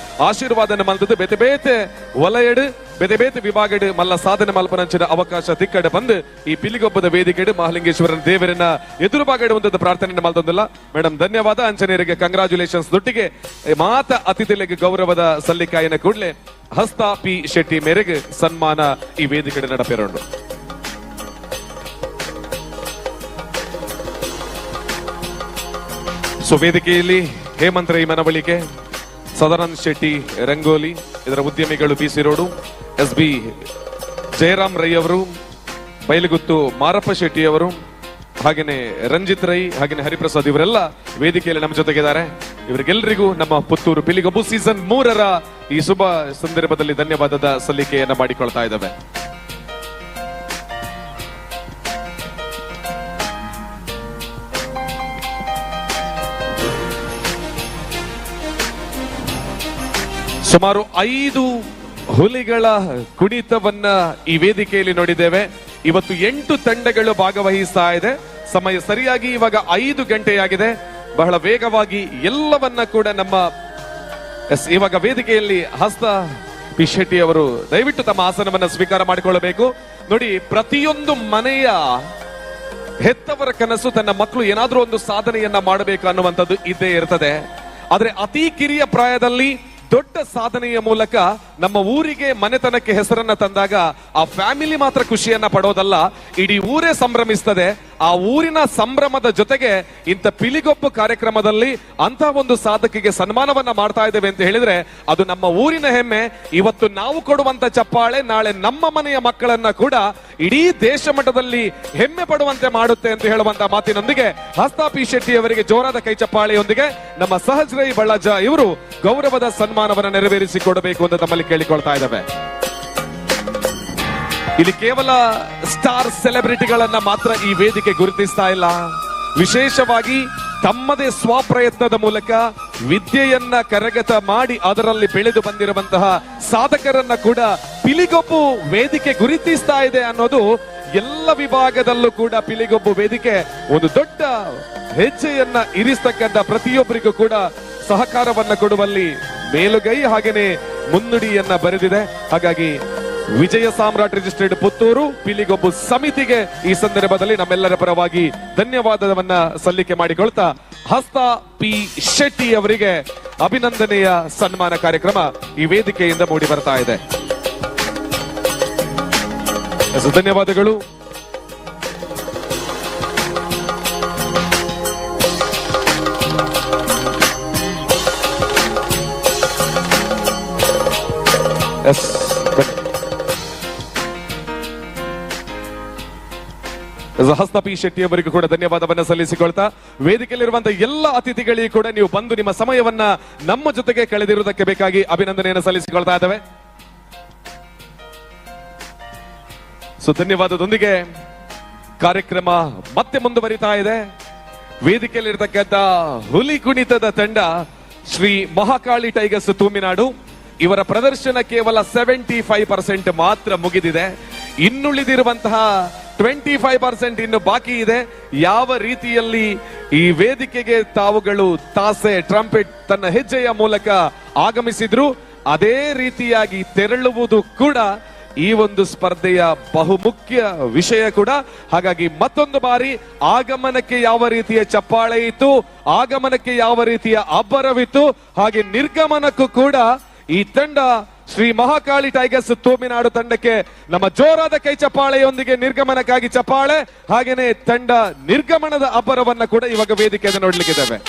ಆಶೀರ್ವಾದನ ಮಲ್ದದ್ದು ಬೇತೆ ಬೇತೆ ವಲಯಡ್ ಬೇತೆ ಬೇತೆ ವಿಭಾಗಡ್ ಮಲ್ಲ ಸಾಧನೆ ಮಲ್ಪನಂಚಿನ ಅವಕಾಶ ತಿಕ್ಕಡ ಬಂದು ಈ ಪಿಲಿಗೊಬ್ಬದ ವೇದಿಕೆಡ್ ಮಹಾಲಿಂಗೇಶ್ವರನ ದೇವರನ್ನ ಎದುರು ಭಾಗಡ್ ಒಂದು ಪ್ರಾರ್ಥನೆ ಮಲ್ತೊಂದಿಲ್ಲ ಮೇಡಮ್ ಧನ್ಯವಾದ ಅಂಚನೆಯರಿಗೆ ಕಂಗ್ರಾಚುಲೇಷನ್ಸ್ ದೊಟ್ಟಿಗೆ ಮಾತ ಅತಿಥಿಗಳಿಗೆ ಗೌರವದ ಸಲ್ಲಿಕಾಯನ ಕೂಡಲೇ ಹಸ್ತಾಪಿ ಶೆಟ್ಟಿ ಮೇರೆಗೆ ಸನ್ಮಾನ ಈ ವೇದಿಕೆಡ್ ನಡಪೆರೋಂಡು ವೇದಿಕೆಯಲ್ಲಿ ಹೇಮಂತ್ ರೈ ಮನವಳಿಕೆ ಸದಾನಂದ್ ಶೆಟ್ಟಿ ರಂಗೋಲಿ ಇದರ ಉದ್ಯಮಿಗಳು BC road SB Jayaram Rai ಅವರು ಬೈಲಗುತ್ತು ಮಾರಪ್ಪ ಶೆಟ್ಟಿ ಅವರು ಹಾಗೇನೆ ರಂಜಿತ್ ರೈ ಹಾಗೇನೆ ಹರಿಪ್ರಸಾದ್ ಇವರೆಲ್ಲ ವೇದಿಕೆಯಲ್ಲಿ ನಮ್ಮ ಜೊತೆಗಿದ್ದಾರೆ ಇವರಿಗೆಲ್ಲರಿಗೂ ನಮ್ಮ ಪುತ್ತೂರು ಪಿಲಿಗೊಬ್ಬು ಸೀಸನ್ 3ರ ಈ ಶುಭ ಸಂದರ್ಭದಲ್ಲಿ ಧನ್ಯವಾದದ ಸಲ್ಲಿಕೆಯನ್ನ ಮಾಡಿಕೊಳ್ತಾ ಇದ್ದಾವೆ ಸುಮಾರು 5 ಹುಲಿಗಳ ಕುಣಿತವನ್ನ ಈ ವೇದಿಕೆಯಲ್ಲಿ ನೋಡಿದ್ದೇವೆ ಇವತ್ತು 8 ತಂಡಗಳು ಭಾಗವಹಿಸ್ತಾ ಇದೆ ಸಮಯ ಸರಿಯಾಗಿ ಇವಾಗ 5 ಗಂಟೆಯಾಗಿದೆ ಬಹಳ ವೇಗವಾಗಿ ಎಲ್ಲವನ್ನ ಕೂಡ ನಮ್ಮ ಇವಾಗ ವೇದಿಕೆಯಲ್ಲಿ ಹಸ್ತ ಪಿ ಶೆಟ್ಟಿ ಅವರು ದಯವಿಟ್ಟು ತಮ್ಮ ಆಸನವನ್ನ ಸ್ವೀಕಾರ ಮಾಡಿಕೊಳ್ಳಬೇಕು ನೋಡಿ ಪ್ರತಿಯೊಂದು ಮನೆಯ ಹೆತ್ತವರ ಕನಸು ತನ್ನ ಮಕ್ಕಳು ಏನಾದ್ರೂ ಒಂದು ಸಾಧನೆಯನ್ನ ಮಾಡಬೇಕು ಅನ್ನುವಂಥದ್ದು ಇದ್ದೇ ಇರ್ತದೆ ಆದ್ರೆ ಅತಿ ಕಿರಿಯ ಪ್ರಾಯದಲ್ಲಿ ದೊಡ್ಡ ಸಾಧನೆಯ ಮೂಲಕ ನಮ್ಮ ಊರಿಗೆ ಮನೆತನಕ್ಕೆ ಹೆಸರನ್ನ ತಂದಾಗ ಆ ಫ್ಯಾಮಿಲಿ ಮಾತ್ರ ಖುಷಿಯನ್ನ ಪಡೋದಲ್ಲ ಇಡೀ ಊರೇ ಸಂಭ್ರಮಿಸ್ತದೆ ಆ ಊರಿನ ಸಂಭ್ರಮದ ಜೊತೆಗೆ ಇಂಥ ಪಿಲಿಗೊಬ್ಬು ಕಾರ್ಯಕ್ರಮದಲ್ಲಿ ಅಂತ ಒಂದು ಸಾಧಕಿಗೆ ಸನ್ಮಾನವನ್ನ ಮಾಡ್ತಾ ಇದ್ದೇವೆ ಅಂತ ಹೇಳಿದ್ರೆ ಅದು ನಮ್ಮ ಊರಿನ ಹೆಮ್ಮೆ ಇವತ್ತು ನಾವು ಕೊಡುವಂತ ಚಪ್ಪಾಳೆ ನಾಳೆ ನಮ್ಮ ಮನೆಯ ಮಕ್ಕಳನ್ನ ಕೂಡ ಇಡೀ ದೇಶ ಮಟ್ಟದಲ್ಲಿ ಹೆಮ್ಮೆ ಪಡುವಂತೆ ಮಾಡುತ್ತೆ ಅಂತ ಹೇಳುವಂತ ಮಾತಿನೊಂದಿಗೆ ಹಸ್ತಾಪಿ ಶೆಟ್ಟಿ ಅವರಿಗೆ ಜೋರಾದ ಕೈ ಚಪ್ಪಾಳೆಯೊಂದಿಗೆ ನಮ್ಮ ಸಹಜ್ ರೈ ಬಳ್ಳಾಜ ಇವರು ಗೌರವದ ಸನ್ಮಾನವನ್ನು ನೆರವೇರಿಸಿ ಕೊಡಬೇಕು ಅಂತ ತಮ್ಮಲ್ಲಿ ಕೇಳಿಕೊಳ್ತಾ ಇದ್ದಾವೆ ಇಲ್ಲಿ ಕೇವಲ ಸ್ಟಾರ್ ಸೆಲೆಬ್ರಿಟಿಗಳನ್ನ ಮಾತ್ರ ಈ ವೇದಿಕೆ ಗುರುತಿಸ್ತಾ ಇಲ್ಲ ವಿಶೇಷವಾಗಿ ತಮ್ಮದೇ ಸ್ವಪ್ರಯತ್ನದ ಮೂಲಕ ವಿದ್ಯೆಯನ್ನ ಕರಗತ ಮಾಡಿ ಅದರಲ್ಲಿ ಬೆಳೆದು ಬಂದಿರುವಂತಹ ಸಾಧಕರನ್ನ ಕೂಡ ಪಿಲಿಗೊಬ್ಬು ವೇದಿಕೆ ಗುರುತಿಸ್ತಾ ಇದೆ ಅನ್ನೋದು ಎಲ್ಲ ವಿಭಾಗದಲ್ಲೂ ಕೂಡ ಪಿಲಿಗೊಬ್ಬು ವೇದಿಕೆ ಒಂದು ದೊಡ್ಡ ಹೆಜ್ಜೆಯನ್ನ ಇರಿಸ್ತಕ್ಕಂಥ ಪ್ರತಿಯೊಬ್ಬರಿಗೂ ಕೂಡ ಸಹಕಾರವನ್ನ ಕೊಡುವಲ್ಲಿ ಮೇಲುಗೈ ಹಾಗೇನೆ ಮುನ್ನುಡಿಯನ್ನ ಬರೆದಿದೆ ಹಾಗಾಗಿ ವಿಜಯ ಸಾಮ್ರಾಟ್ ರಿಜಿಸ್ಟರ್ಡ್ ಪುತ್ತೂರು ಪಿಲಿಗೊಬ್ಬು ಸಮಿತಿಗೆ ಈ ಸಂದರ್ಭದಲ್ಲಿ ನಮ್ಮೆಲ್ಲರ ಪರವಾಗಿ ಧನ್ಯವಾದವನ್ನ ಸಲ್ಲಿಕೆ ಮಾಡಿಕೊಳ್ತಾ ಹಸ್ತ ಪಿ ಶೆಟ್ಟಿ ಅವರಿಗೆ ಅಭಿನಂದನೆಯ ಸನ್ಮಾನ ಕಾರ್ಯಕ್ರಮ ಈ ವೇದಿಕೆಯಿಂದ ಮೂಡಿ ಬರ್ತಾ ಇದೆ ಧನ್ಯವಾದಗಳು ಹಸ್ನ ಪಿ ಶೆಟ್ಟಿ ಅವರಿಗೂ ಕೂಡ ಧನ್ಯವಾದವನ್ನ ಸಲ್ಲಿಸಿಕೊಳ್ತಾ ವೇದಿಕೆಯಲ್ಲಿರುವಂತಹ ಎಲ್ಲ ಅತಿಥಿಗಳಿಗೆ ಕೂಡ ನೀವು ಬಂದು ನಿಮ್ಮ ಸಮಯವನ್ನ ನಮ್ಮ ಜೊತೆಗೆ ಕಳೆದಿರುವುದಕ್ಕೆ ಬೇಕಾಗಿ ಅಭಿನಂದನೆಯನ್ನು ಸಲ್ಲಿಸಿಕೊಳ್ತಾ ಇದ್ದೇವೆ. ಸೊ ಧನ್ಯವಾದದೊಂದಿಗೆ ಕಾರ್ಯಕ್ರಮ ಮತ್ತೆ ಮುಂದುವರಿತಾ ಇದೆ. ವೇದಿಕೆಯಲ್ಲಿರ್ತಕ್ಕಂಥ ಹುಲಿ ಕುಣಿತದ ತಂಡ ಶ್ರೀ ಮಹಾಕಾಳಿ ಟೈಗರ್ಸ್ ತೂಮಿನಾಡು. ಇವರ ಪ್ರದರ್ಶನ ಕೇವಲ 75% ಮಾತ್ರ ಮುಗಿದಿದೆ. ಇನ್ನುಳಿದಿರುವಂತಹ 25% ಇನ್ನು ಬಾಕಿ ಇದೆ. ಯಾವ ರೀತಿಯಲ್ಲಿ ಈ ವೇದಿಕೆಗೆ ತಾವುಗಳು ತಾಸೆ ಟ್ರಂಪೆಟ್ ತನ್ನ ಹೆಜ್ಜೆಯ ಮೂಲಕ ಆಗಮಿಸಿದ್ರು ಅದೇ ರೀತಿಯಾಗಿ ತೆರಳುವುದು ಕೂಡ ಈ ಒಂದು ಸ್ಪರ್ಧೆಯ ಬಹುಮುಖ್ಯ ವಿಷಯ ಕೂಡ. ಹಾಗಾಗಿ ಮತ್ತೊಂದು ಬಾರಿ ಆಗಮನಕ್ಕೆ ಯಾವ ರೀತಿಯ ಚಪ್ಪಾಳೆ ಇತ್ತು, ಆಗಮನಕ್ಕೆ ಯಾವ ರೀತಿಯ ಅಬ್ಬರವಿತ್ತು, ಹಾಗೆ ನಿರ್ಗಮನಕ್ಕೂ ಕೂಡ ಈ ತಂಡ ಶ್ರೀ ಮಹಾಕಾಳಿ ಟೈಗರ್ಸ್ ತೂಮಿನಾಡು ತಂಡಕ್ಕೆ ನಮ್ಮ ಜೋರಾದ ಕೈ ಚಪ್ಪಾಳೆಯೊಂದಿಗೆ ನಿರ್ಗಮನಕ್ಕಾಗಿ ಚಪ್ಪಾಳೆ, ಹಾಗೇನೆ ತಂಡ ನಿರ್ಗಮನದ ಅಬ್ಬರವನ್ನ ಕೂಡ ಇವಾಗ ವೇದಿಕೆಯನ್ನು ನೋಡ್ಲಿಕ್ಕಿದ್ದೇವೆ.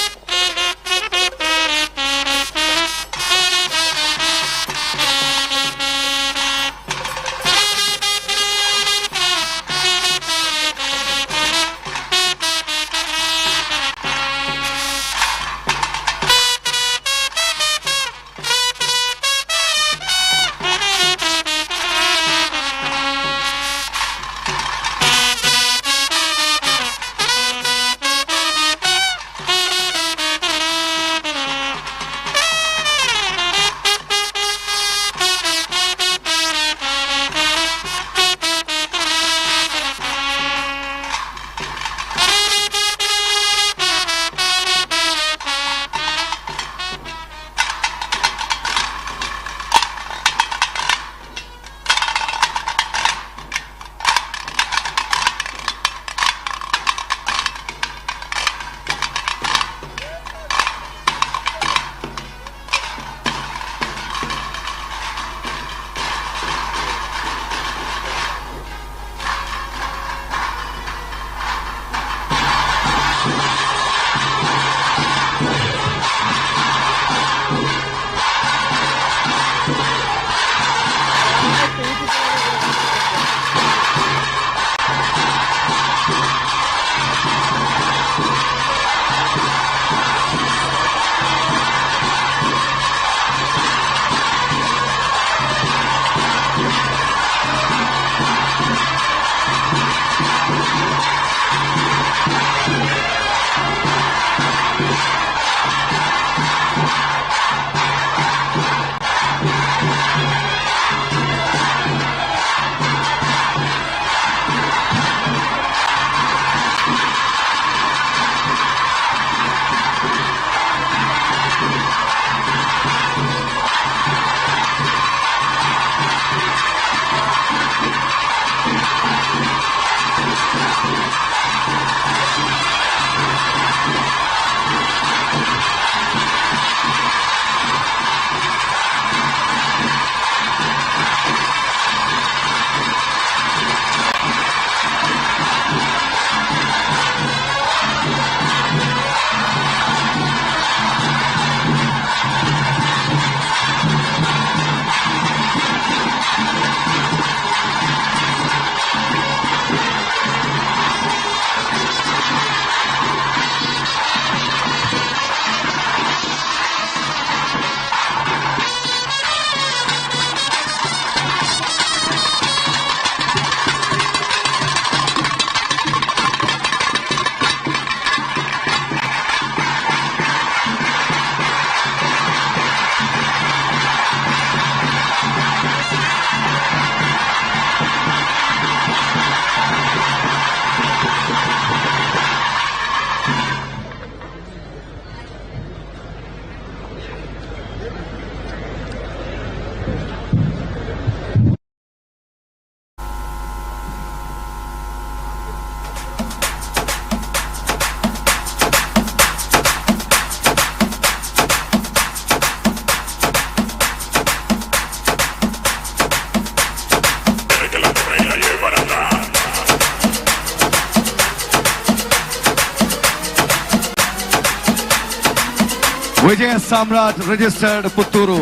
ವಿಜಯ ಸಾಮ್ರಾಟ್ ರಿಜಿಸ್ಟರ್ಡ್ ಪುತ್ತೂರು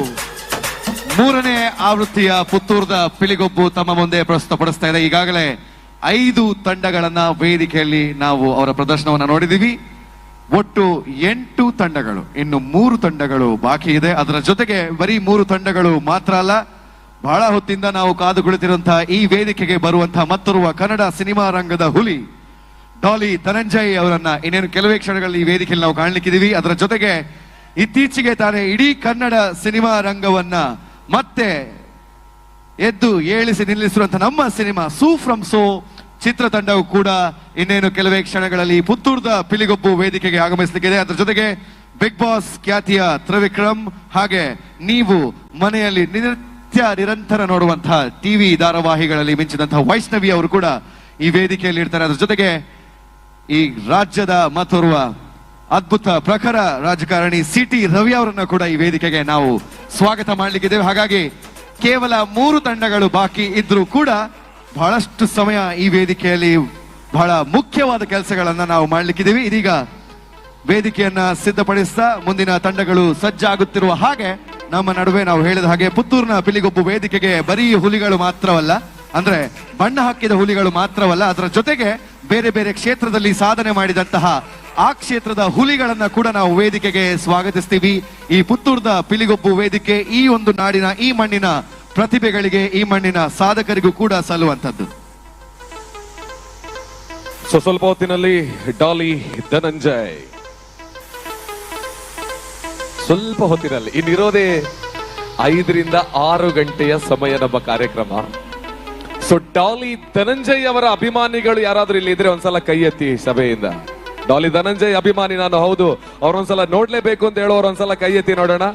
ಮೂರನೇ ಆವೃತ್ತಿಯ ಪುತ್ತೂರದ ಪಿಲಿಗೊಬ್ಬು ತಮ್ಮ ಮುಂದೆ ಪ್ರಸ್ತುತಪಡಿಸ್ತಾ ಇದೆ. ಈಗಾಗಲೇ 5 ತಂಡಗಳನ್ನ ವೇದಿಕೆಯಲ್ಲಿ ನಾವು ಅವರ ಪ್ರದರ್ಶನವನ್ನ ನೋಡಿದೀವಿ. ಒಟ್ಟು 8 ತಂಡಗಳು, ಇನ್ನು 3 ತಂಡಗಳು ಬಾಕಿ ಇದೆ. ಅದರ ಜೊತೆಗೆ ಬರೀ 3 ತಂಡಗಳು ಮಾತ್ರ ಅಲ್ಲ, ಬಹಳ ಹೊತ್ತಿಂದ ನಾವು ಕಾದು ಕುಳಿತಿರುವಂತಹ ಈ ವೇದಿಕೆಗೆ ಬರುವಂತಹ ಮತ್ತೋರ್ವ ಕನ್ನಡ ಸಿನಿಮಾ ರಂಗದ ಹುಲಿ ಡಾಲಿ ಧನಂಜಯ್ ಅವರನ್ನ ಇನ್ನೇನು ಕೆಲವೇ ಕ್ಷಣಗಳಲ್ಲಿ ಈ ವೇದಿಕೆಯಲ್ಲಿ ನಾವು ಕಾಣ್ಲಿಕ್ಕಿದೀವಿ. ಅದರ ಜೊತೆಗೆ ಇತ್ತೀಚೆಗೆ ತಾನೇ ಇಡೀ ಕನ್ನಡ ಸಿನಿಮಾ ರಂಗವನ್ನ ಮತ್ತೆ ಎದ್ದು ಏಳಿಸಿ ನಿಲ್ಲಿಸಿರುವಂತಹ ನಮ್ಮ ಸಿನಿಮಾ ಸೂ ಫ್ರಮ್ ಸೋ ಚಿತ್ರತಂಡವು ಕೂಡ ಇನ್ನೇನು ಕೆಲವೇ ಕ್ಷಣಗಳಲ್ಲಿ ಪುತ್ತೂರದ ಪಿಲಿಗೊಬ್ಬು ವೇದಿಕೆಗೆ ಆಗಮಿಸಲಿಕ್ಕಿದೆ. ಅದರ ಜೊತೆಗೆ ಬಿಗ್ ಬಾಸ್ ಖ್ಯಾತಿಯ ತ್ರಿವಿಕ್ರಮ್, ಹಾಗೆ ನೀವು ಮನೆಯಲ್ಲಿ ನಿರಂತರ ನೋಡುವಂತಹ ಟಿವಿ ಧಾರಾವಾಹಿಗಳಲ್ಲಿ ಮಿಂಚಿದಂತಹ ವೈಷ್ಣವಿ ಅವರು ಕೂಡ ಈ ವೇದಿಕೆಯಲ್ಲಿ ಇರ್ತಾರೆ. ಅದರ ಜೊತೆಗೆ ಈ ರಾಜ್ಯದ ಮತ್ತೋರ್ವ ಅದ್ಭುತ ಪ್ರಖರ ರಾಜಕಾರಣಿ ಸಿಟಿ ರವಿ ಅವರನ್ನ ಕೂಡ ಈ ವೇದಿಕೆಗೆ ನಾವು ಸ್ವಾಗತ ಮಾಡಲಿಕ್ಕಿದ್ದೇವೆ. ಹಾಗಾಗಿ ಕೇವಲ 3 ತಂಡಗಳು ಬಾಕಿ ಇದ್ರೂ ಕೂಡ ಬಹಳಷ್ಟು ಸಮಯ ಈ ವೇದಿಕೆಯಲ್ಲಿ ಬಹಳ ಮುಖ್ಯವಾದ ಕೆಲಸಗಳನ್ನ ನಾವು ಮಾಡ್ಲಿಕ್ಕಿದ್ದೀವಿ. ಇದೀಗ ವೇದಿಕೆಯನ್ನ ಸಿದ್ಧಪಡಿಸ್ತಾ ಮುಂದಿನ ತಂಡಗಳು ಸಜ್ಜಾಗುತ್ತಿರುವ ಹಾಗೆ ನಮ್ಮ ನಡುವೆ ನಾವು ಹೇಳಿದ ಹಾಗೆ ಪುತ್ತೂರಿನ ಪಿಲಿಗೊಬ್ಬು ವೇದಿಕೆಗೆ ಬರೀ ಹುಲಿಗಳು ಮಾತ್ರವಲ್ಲ, ಅಂದ್ರೆ ಬಣ್ಣ ಹಾಕಿದ ಹುಲಿಗಳು ಮಾತ್ರವಲ್ಲ, ಅದರ ಜೊತೆಗೆ ಬೇರೆ ಬೇರೆ ಕ್ಷೇತ್ರದಲ್ಲಿ ಸಾಧನೆ ಮಾಡಿದಂತಹ ಆ ಕ್ಷೇತ್ರದ ಹುಲಿಗಳನ್ನ ಕೂಡ ನಾವು ವೇದಿಕೆಗೆ ಸ್ವಾಗತಿಸ್ತೀವಿ. ಈ ಪುತ್ತೂರದ ಪಿಲಿಗೊಬ್ಬು ವೇದಿಕೆ ಈ ಒಂದು ನಾಡಿನ ಈ ಮಣ್ಣಿನ ಪ್ರತಿಭೆಗಳಿಗೆ, ಈ ಮಣ್ಣಿನ ಸಾಧಕರಿಗೂ ಕೂಡ ಸಲ್ಲುವಂತದ್ದು. ಸ್ವಲ್ಪ ಹೊತ್ತಿನಲ್ಲಿ ಡಾಲಿ ಧನಂಜಯ್, ಸ್ವಲ್ಪ ಹೊತ್ತಿನಲ್ಲಿ ಇನ್ನಿರೋದೇ 5 ರಿಂದ 6 ಗಂಟೆಯ ಸಮಯ ನಮ್ಮ ಕಾರ್ಯಕ್ರಮ. ಸೊ ಡಾಲಿ ಧನಂಜಯ್ ಅವರ ಅಭಿಮಾನಿಗಳು ಯಾರಾದ್ರೂ ಇಲ್ಲಿ ಇದ್ರೆ ಒಂದ್ಸಲ ಕೈ ಎತ್ತಿ ಸಭೆಯಿಂದ. ಡಾಲಿ ಧನಂಜಯ್ ಅಭಿಮಾನಿ ನಾನು, ಹೌದು, ಅವ್ರೊಂದ್ಸಲ ನೋಡ್ಲೇಬೇಕು ಅಂತ ಹೇಳೋರು ಒಂದ್ಸಲ ಕೈ ಎತ್ತಿ ನೋಡೋಣ.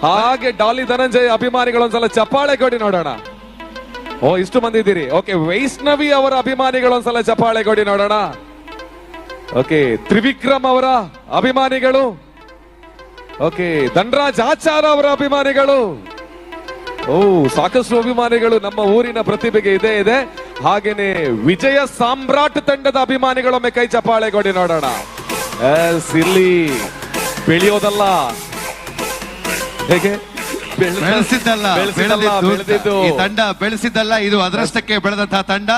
ಹಾಗೆ ಡಾಲಿ ಧನಂಜಯ್ ಅಭಿಮಾನಿಗಳು ಒಂದ್ಸಲ ಚಪ್ಪಾಳೆ ಕೊಡಿ ನೋಡೋಣ. ಓ, ಇಷ್ಟು ಮಂದಿ ಇದ್ದೀರಿ. ಓಕೆ, ವೈಷ್ಣವಿ ಅವರ ಅಭಿಮಾನಿಗಳು ಒಂದ್ಸಲ ಚಪ್ಪಾಳೆ ಕೊಡಿ ನೋಡೋಣ. ಓಕೆ, ತ್ರಿವಿಕ್ರಮ್ ಅವರ ಅಭಿಮಾನಿಗಳು, ಓಕೆ, ಧನರಾಜ್ ಆಚಾರ ಅವರ ಅಭಿಮಾನಿಗಳು, ಓ ಸಾಕಷ್ಟು ಅಭಿಮಾನಿಗಳು ನಮ್ಮ ಊರಿನ ಪ್ರತಿಭೆಗೆ ಇದೆ. ಹಾಗೇನೆ ವಿಜಯ ಸಾಮ್ರಾಟ್ ತಂಡದ ಅಭಿಮಾನಿಗಳೊಮ್ಮೆ ಕೈ ಚಪ್ಪಾಳೆ ಕೊಡಿ ನೋಡೋಣ. ಇಲ್ಲಿ ಬೆಳೆಯೋದಲ್ಲ, ಹೇಗೆ ಬೆಳೆಸಿದ್ದಲ್ಲ, ಬೆಳೆದಿದ್ದು ಈ ತಂಡ ಬೆಳೆಸಿದ್ದಲ್ಲ, ಇದು ಅದರಷ್ಟಕ್ಕೆ ಬೆಳೆದಂತಹ ತಂಡ.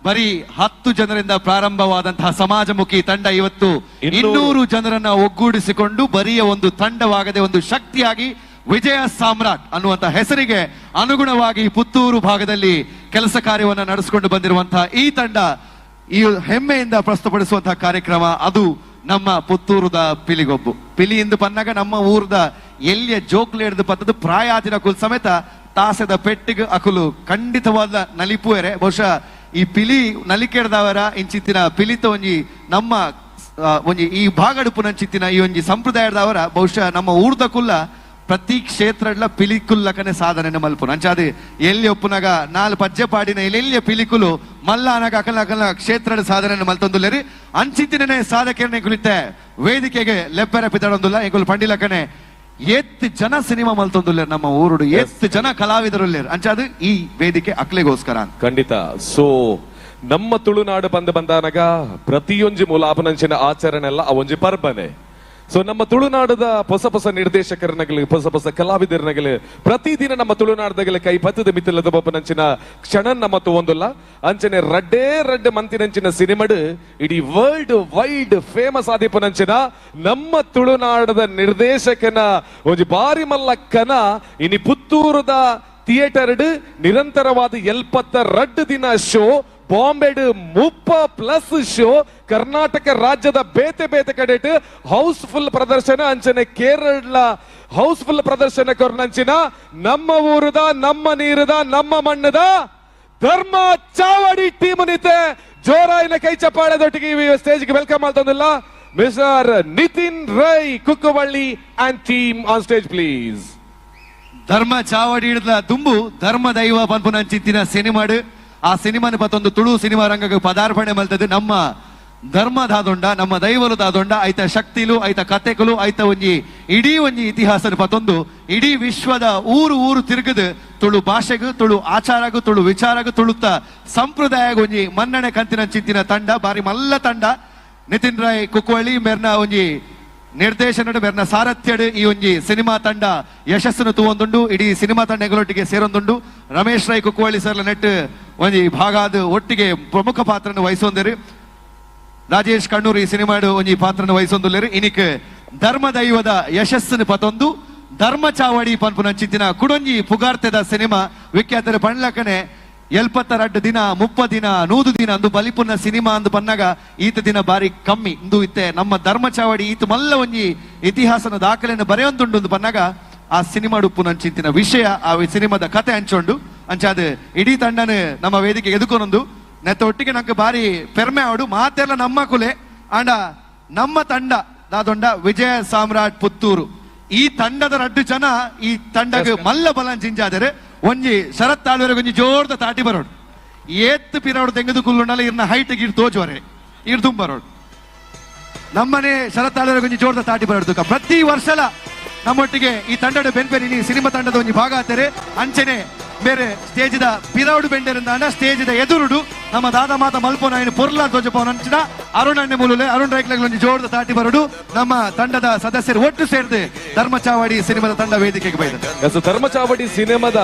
ಬರೀ 10 ಜನರಿಂದ ಪ್ರಾರಂಭವಾದಂತಹ ಸಮಾಜಮುಖಿ ತಂಡ ಇವತ್ತು 200 ಜನರನ್ನ ಒಗ್ಗೂಡಿಸಿಕೊಂಡು ಬರಿಯ ಒಂದು ತಂಡವಾಗದೆ ಒಂದು ಶಕ್ತಿಯಾಗಿ ವಿಜಯ ಸಾಮ್ರಾಟ್ ಅನ್ನುವಂತಹ ಹೆಸರಿಗೆ ಅನುಗುಣವಾಗಿ ಪುತ್ತೂರು ಭಾಗದಲ್ಲಿ ಕೆಲಸ ಕಾರ್ಯವನ್ನು ನಡೆಸಿಕೊಂಡು ಬಂದಿರುವಂತಹ ಈ ತಂಡ ಈ ಹೆಮ್ಮೆಯಿಂದ ಪ್ರಸ್ತುತಪಡಿಸುವಂತಹ ಕಾರ್ಯಕ್ರಮ ಅದು ನಮ್ಮ ಪುತ್ತೂರದ ಪಿಲಿಗೊಬ್ಬು. ಪಿಲಿ ಇಂದು ಪನ್ನಾಗ ನಮ್ಮ ಊರದ ಎಲ್ಲಿಯ ಜೋಕ್ಲೆ ಹಿಡಿದು ಪತ್ತದು ಪ್ರಾಯಾದಿನ ಕುಲ್ ಸಮೇತ ತಾಸದ ಪೆಟ್ಟಿಗೆ ಅಕುಲು ಖಂಡಿತವಾದ ನಲಿಪುವರೆ. ಬಹುಶಃ ಈ ಪಿಲಿ ನಲಿಕೆಡ್ದವರ ಇಂಚಿತ್ತಿನ ಪಿಲಿತ ಒಂಜಿ ನಮ್ಮ ಒಂಜಿ ಈ ಭಾಗಡುಪುನಂಚಿತ್ತಿನ ಈ ಒಂಜಿ ಸಂಪ್ರದಾಯದವರ ಬಹುಶಃ ನಮ್ಮ ಊರ್ದ ಕುಲ್ಲ ಪ್ರತಿ ಕ್ಷೇತ್ರಡ್ಲ ಪಿಲಿಕುಲ್ಲಕನೆ ಸಾಧನೆ ಮಲ್ಪುನ ಅಂಚಾದ ಎಲ್ಲಿ ಒಪ್ಪುನಾಗ 4 ಪಜ್ಜೆ ಪಾಡಿನ ಎಲ್ಲಿಯ ಪಿಲಿಕುಲು ಮಲ್ಲ ಅನಗ ಅಕಲ ಕ್ಷೇತ್ರದ ಸಾಧನೆ ಮಲ್ತೊಂದುಲ್ಲೇರಿ ಅಂಚಿತ್ತಿನೇ ಸಾಧಕರನೆ ಕುಳಿತೆ ವೇದಿಕೆಗೆ ಲೆಪ್ಪೆರ ಪಿತಡೊಂದುಲ್ಲ ಎಂಗುಲು ಪಂಡಿಲಕನೆ ಎತ್ತು ಜನ ಸಿನಿಮಾ ಮಲ್ತೊಂದುಲ್ಲೇರು ನಮ್ಮ ಊರುಡು ಎತ್ತು ಜನ ಕಲಾವಿದರುಲ್ಲೇರು ಅಂಚಾದ ಈ ವೇದಿಕೆ ಅಕ್ಲೆಗೋಸ್ಕರ ಖಂಡಿತ. ಸೊ ನಮ್ಮ ತುಳುನಾಡು ಬಂದಾನಗ ಪ್ರತಿಯೊಂಜಿ ಮೂಲಾಪನಂಚಿನ ಆಚರಣೆ ಎಲ್ಲ ಅವೊಂಜಿ ಪರ್ಬನೆ. ಸೊ ನಮ್ಮ ತುಳುನಾಡದ ಹೊಸ ನಿರ್ದೇಶಕರನಗಲಿ ಹೊಸ ಕಲಾವಿದರನಗಲಿ ಪ್ರತಿದಿನ ನಮ್ಮ ತುಳುನಾಡದಾಗಲಿ ಕೈ ಪತ್ತದ ಮಿತ್ತಲದ ಬೊಪ್ಪನಂಚಿನ ಕ್ಷಣ ನಮ್ಮ ತಗೊಂದಿಲ್ಲ ಅಂಚನೆ ರಡ್ಡೆ ಮಂತಿನಂಚಿನ ಸಿನಿಮಾಡು ಇಡೀ ವರ್ಲ್ಡ್ ವೈಡ್ ಫೇಮಸ್ ಆದಿಪನಂಚಿನ ನಮ್ಮ ತುಳುನಾಡದ ನಿರ್ದೇಶಕನ ಒಂಜಿ ಬಾರಿ ಮಲ್ಲ ಕನ ಇನಿ ಪುತ್ತೂರದ ಥಿಯೇಟರ್ ನಿರಂತರವಾದ 72 ದಿನ ಶೋ, ಬಾಂಬೆಡ್ 30+ ಶೋ, ಕರ್ನಾಟಕ ರಾಜ್ಯದ ಬೇತೆ ಕಡೆಟ್ ಹೌಸ್ಫುಲ್ ಪ್ರದರ್ಶನ ಅಂಚನೆ ಕೇರಳ ಹೌಸ್ಫುಲ್ ಪ್ರದರ್ಶನ ಕೊರ್ನಂಚಿನ ನಮ್ಮ ಊರದ ನಮ್ಮ ನೀರದ ನಮ್ಮ ಮಣ್ಣದ ಧರ್ಮ ಚಾವಡಿ ಟೀಮ್ ನಿತೆ ಜೋರಾಯಿನ ಕೈ ಚಪ್ಪಾಳೆದೊಟ್ಟಿಗೆ ಸ್ಟೇಜ್ಗೆ ವೆಲ್ಕಮ್ ಮಾಡ್ತಂದಿಲ್ಲ mister Nitin Rai Kukkavalli and team on stage please. ಧರ್ಮ ಚಾವಡಿ ಹಿಡಿದ ದುಂಬು ಧರ್ಮ ದೈವ ಪನ್ಪುನಂಚಿತ್ತಿನ ಸಿನಿಮಾಡು ಆ ಸಿನಿಮಾನ ಪತ್ತೊಂದು ತುಳು ಸಿನಿಮಾ ರಂಗಕ್ಕೆ ಪದಾರ್ಪಣೆ ಮಲ್ತದ್ದು ನಮ್ಮ ಧರ್ಮದಾದೊಂಡ ನಮ್ಮ ದೈವಲು ದಾದೊಂಡ ಐತ ಶಕ್ತಿಲು ಐತ ಕತೆಗಳು ಐತ ಒಂಜಿ ಇಡೀ ಒಂಜಿ ಇತಿಹಾಸದ ಪತ್ತೊಂದು ಇಡೀ ವಿಶ್ವದ ಊರು ತಿರುಗದು ತುಳು ಭಾಷೆಗೂ ತುಳು ಆಚಾರಗೂ ತುಳು ವಿಚಾರಗೂ ತುಳುತ್ತ ಸಂಪ್ರದಾಯ ಒಂಜಿ ಮನ್ನಣೆ ಕಂತಿನ ಚಿತ್ತಿನ ತಂಡ ಬಾರಿ ಮಲ್ಲ ತಂಡ. ನಿತಿನ್ ರೈ ಕುಕ್ಕವಳ್ಳಿ ಮೇರ್ನ ಒಂಜಿ ನಿರ್ದೇಶನ ಮೇರ್ನ ಸಾರಥ್ಯಡ್ ಈ ಒಂಜಿ ಸಿನಿಮಾ ತಂಡ ಯಶಸ್ಸನ್ನು ತೂವೊಂದುಂಡು ಇಡೀ ಸಿನಿಮಾ ತಂಡ ಎಗಳೊಟ್ಟಿಗೆ ಸೇರೊಂದುಂಡು. ರಮೇಶ್ ರೈ ಕುಕ್ಕವಳ್ಳಿ ಸರ್ಲ ನೆಟ್ ಒಂಜಿ ಭಾಗಾದ ಒಟ್ಟಿಗೆ ಪ್ರಮುಖ ಪಾತ್ರನ ವಹಿಸೊಂದಿರು. ರಾಜೇಶ್ ಕಣ್ಣೂರು ಈ ಸಿನಿಮಾಡು ಒಂಜಿ ಪಾತ್ರನ ವಹಿಸೊಂದುಲ್ಲೇರು. ಇನಿಕ್ ಧರ್ಮದೈವದ ಯಶಸ್ಸನ್ನು ಪತೊಂದು ಧರ್ಮ ಚಾವಡಿ ಪನ್ಪುನಂಚಿತ್ತಿನ ಕುಡೊಂಜಿ ಪುಗಾರ್ತೆದ ಸಿನಿಮಾ ವಿಖ್ಯಾತರ ಪಣ್ಲಕನೆ 72 ದಿನ 30 ದಿನ 100 ದಿನ ಅಂದು ಬಲಿಪುನ ಸಿನಿಮಾ ಅಂದು ಪನ್ನಾಗ ಈತ ದಿನ ಬಾರಿ ಕಮ್ಮಿ ಇಂದು ಇತ್ತೆ ನಮ್ಮ ಧರ್ಮ ಚಾವಡಿ ಈತ ಮಲ್ಲ ಒಂಜಿ ಇತಿಹಾಸನ ದಾಖಲೆಯನ್ನು ಬರೆಯೊಂದುಂಡು ಪನ್ನಾಗ ಆ ಸಿನಿಮಾ ಉಪ್ಪುನಂಚಿತ್ತಿನ ವಿಷಯ ಆ ಸಿನಿಮಾದ ಕತೆ ಹಂಚೊಂಡು ಅಂಚಾದ ಇಡೀ ತಂಡನ ನಮ್ಮ ವೇದಿಕೆ ಎದುಕೊನೊಂದು ನೆತ್ತ ಒಟ್ಟಿಗೆ ನಂಗೆ ಬಾರಿ ಪೆರ್ಮೆ ಆಡು ಮಾತೆಲ್ಲ ನಮ್ಮ ಕುಲೆ ಆಂಡ ನಮ್ಮ ತಂಡ ದಾದೊಂಡ ವಿಜಯ ಸಾಮ್ರಾಟ್ ಪುತ್ತೂರು ಈ ತಂಡದ 2 ಜನ ಈ ತಂಡಕ್ಕೆ ಮಲ್ಲ ಬಲನ್ ಜಿಂಜಾದರೆ ಒಂಜಿ ಶರತ್ ತಾಳ್ವರೆಗೆ ಒಂಜಿ ಜೋರ್ದ ತಾಟಿ ಬರೋಡು ಏತ್ ಪಿರೋಡು ತೆಂಗದು ಕುಲ್ಲುಂಡಲ್ಲ ಇರ್ನ ಹೈಟ್ ಗಿರ್ ತೋಜುವರೆ ಇರ್ ತುಂಬರೋಡು ನಮ್ಮನೆ ಶರತ್ ತಾಳ್ವರೆಗೆ ಒಂಜಿ ಜೋರ್ದ ತಾಟಿ ಬರೋಡು ಪ್ರತಿ ವರ್ಷಲ ನಮ್ಮೊಟ್ಟಿಗೆ ಈ ತಂಡದ ಬೆನ್ಪೆನಿ ಸಿನಿಮಾ ತಂಡದ ಒಂಜಿ ಭಾಗ ಆತಾರೆ ಅಂಚನೆ ಬೇರೆ ಸ್ಟೇಜ್ದ ಪಿರೌಡು ಬೆಂಡರಿಂದ ಸ್ಟೇಜ್ದ ಎದುರುಡು ನಮ್ಮ ದಾದ ಮಾತ ಮಲ್ಪೋನ ಪೊರ್ಲಾ ಧ್ವಜಪವನ ಅಂಚಿನ ಅರುಣ್ ಅಣ್ಣೆ ಮೂಲಲೆ ಅರುಣ್ ರೈಕ್ಲೆಗ್ ಒಂಜಿ ಜೋರ್ದ ತಾಟಿ ಬರೋಡು ನಮ್ಮ ತಂಡದ ಸದಸ್ಯರು ಒಟ್ಟು ಸೇರಿದು ಧರ್ಮ ಚಾವಡಿ ಸಿನಿಮಾದ ತಂಡ ವೇದಿಕೆಗೆ ಬೈದ ಧರ್ಮ ಚಾವಡಿ ಸಿನಿಮಾದ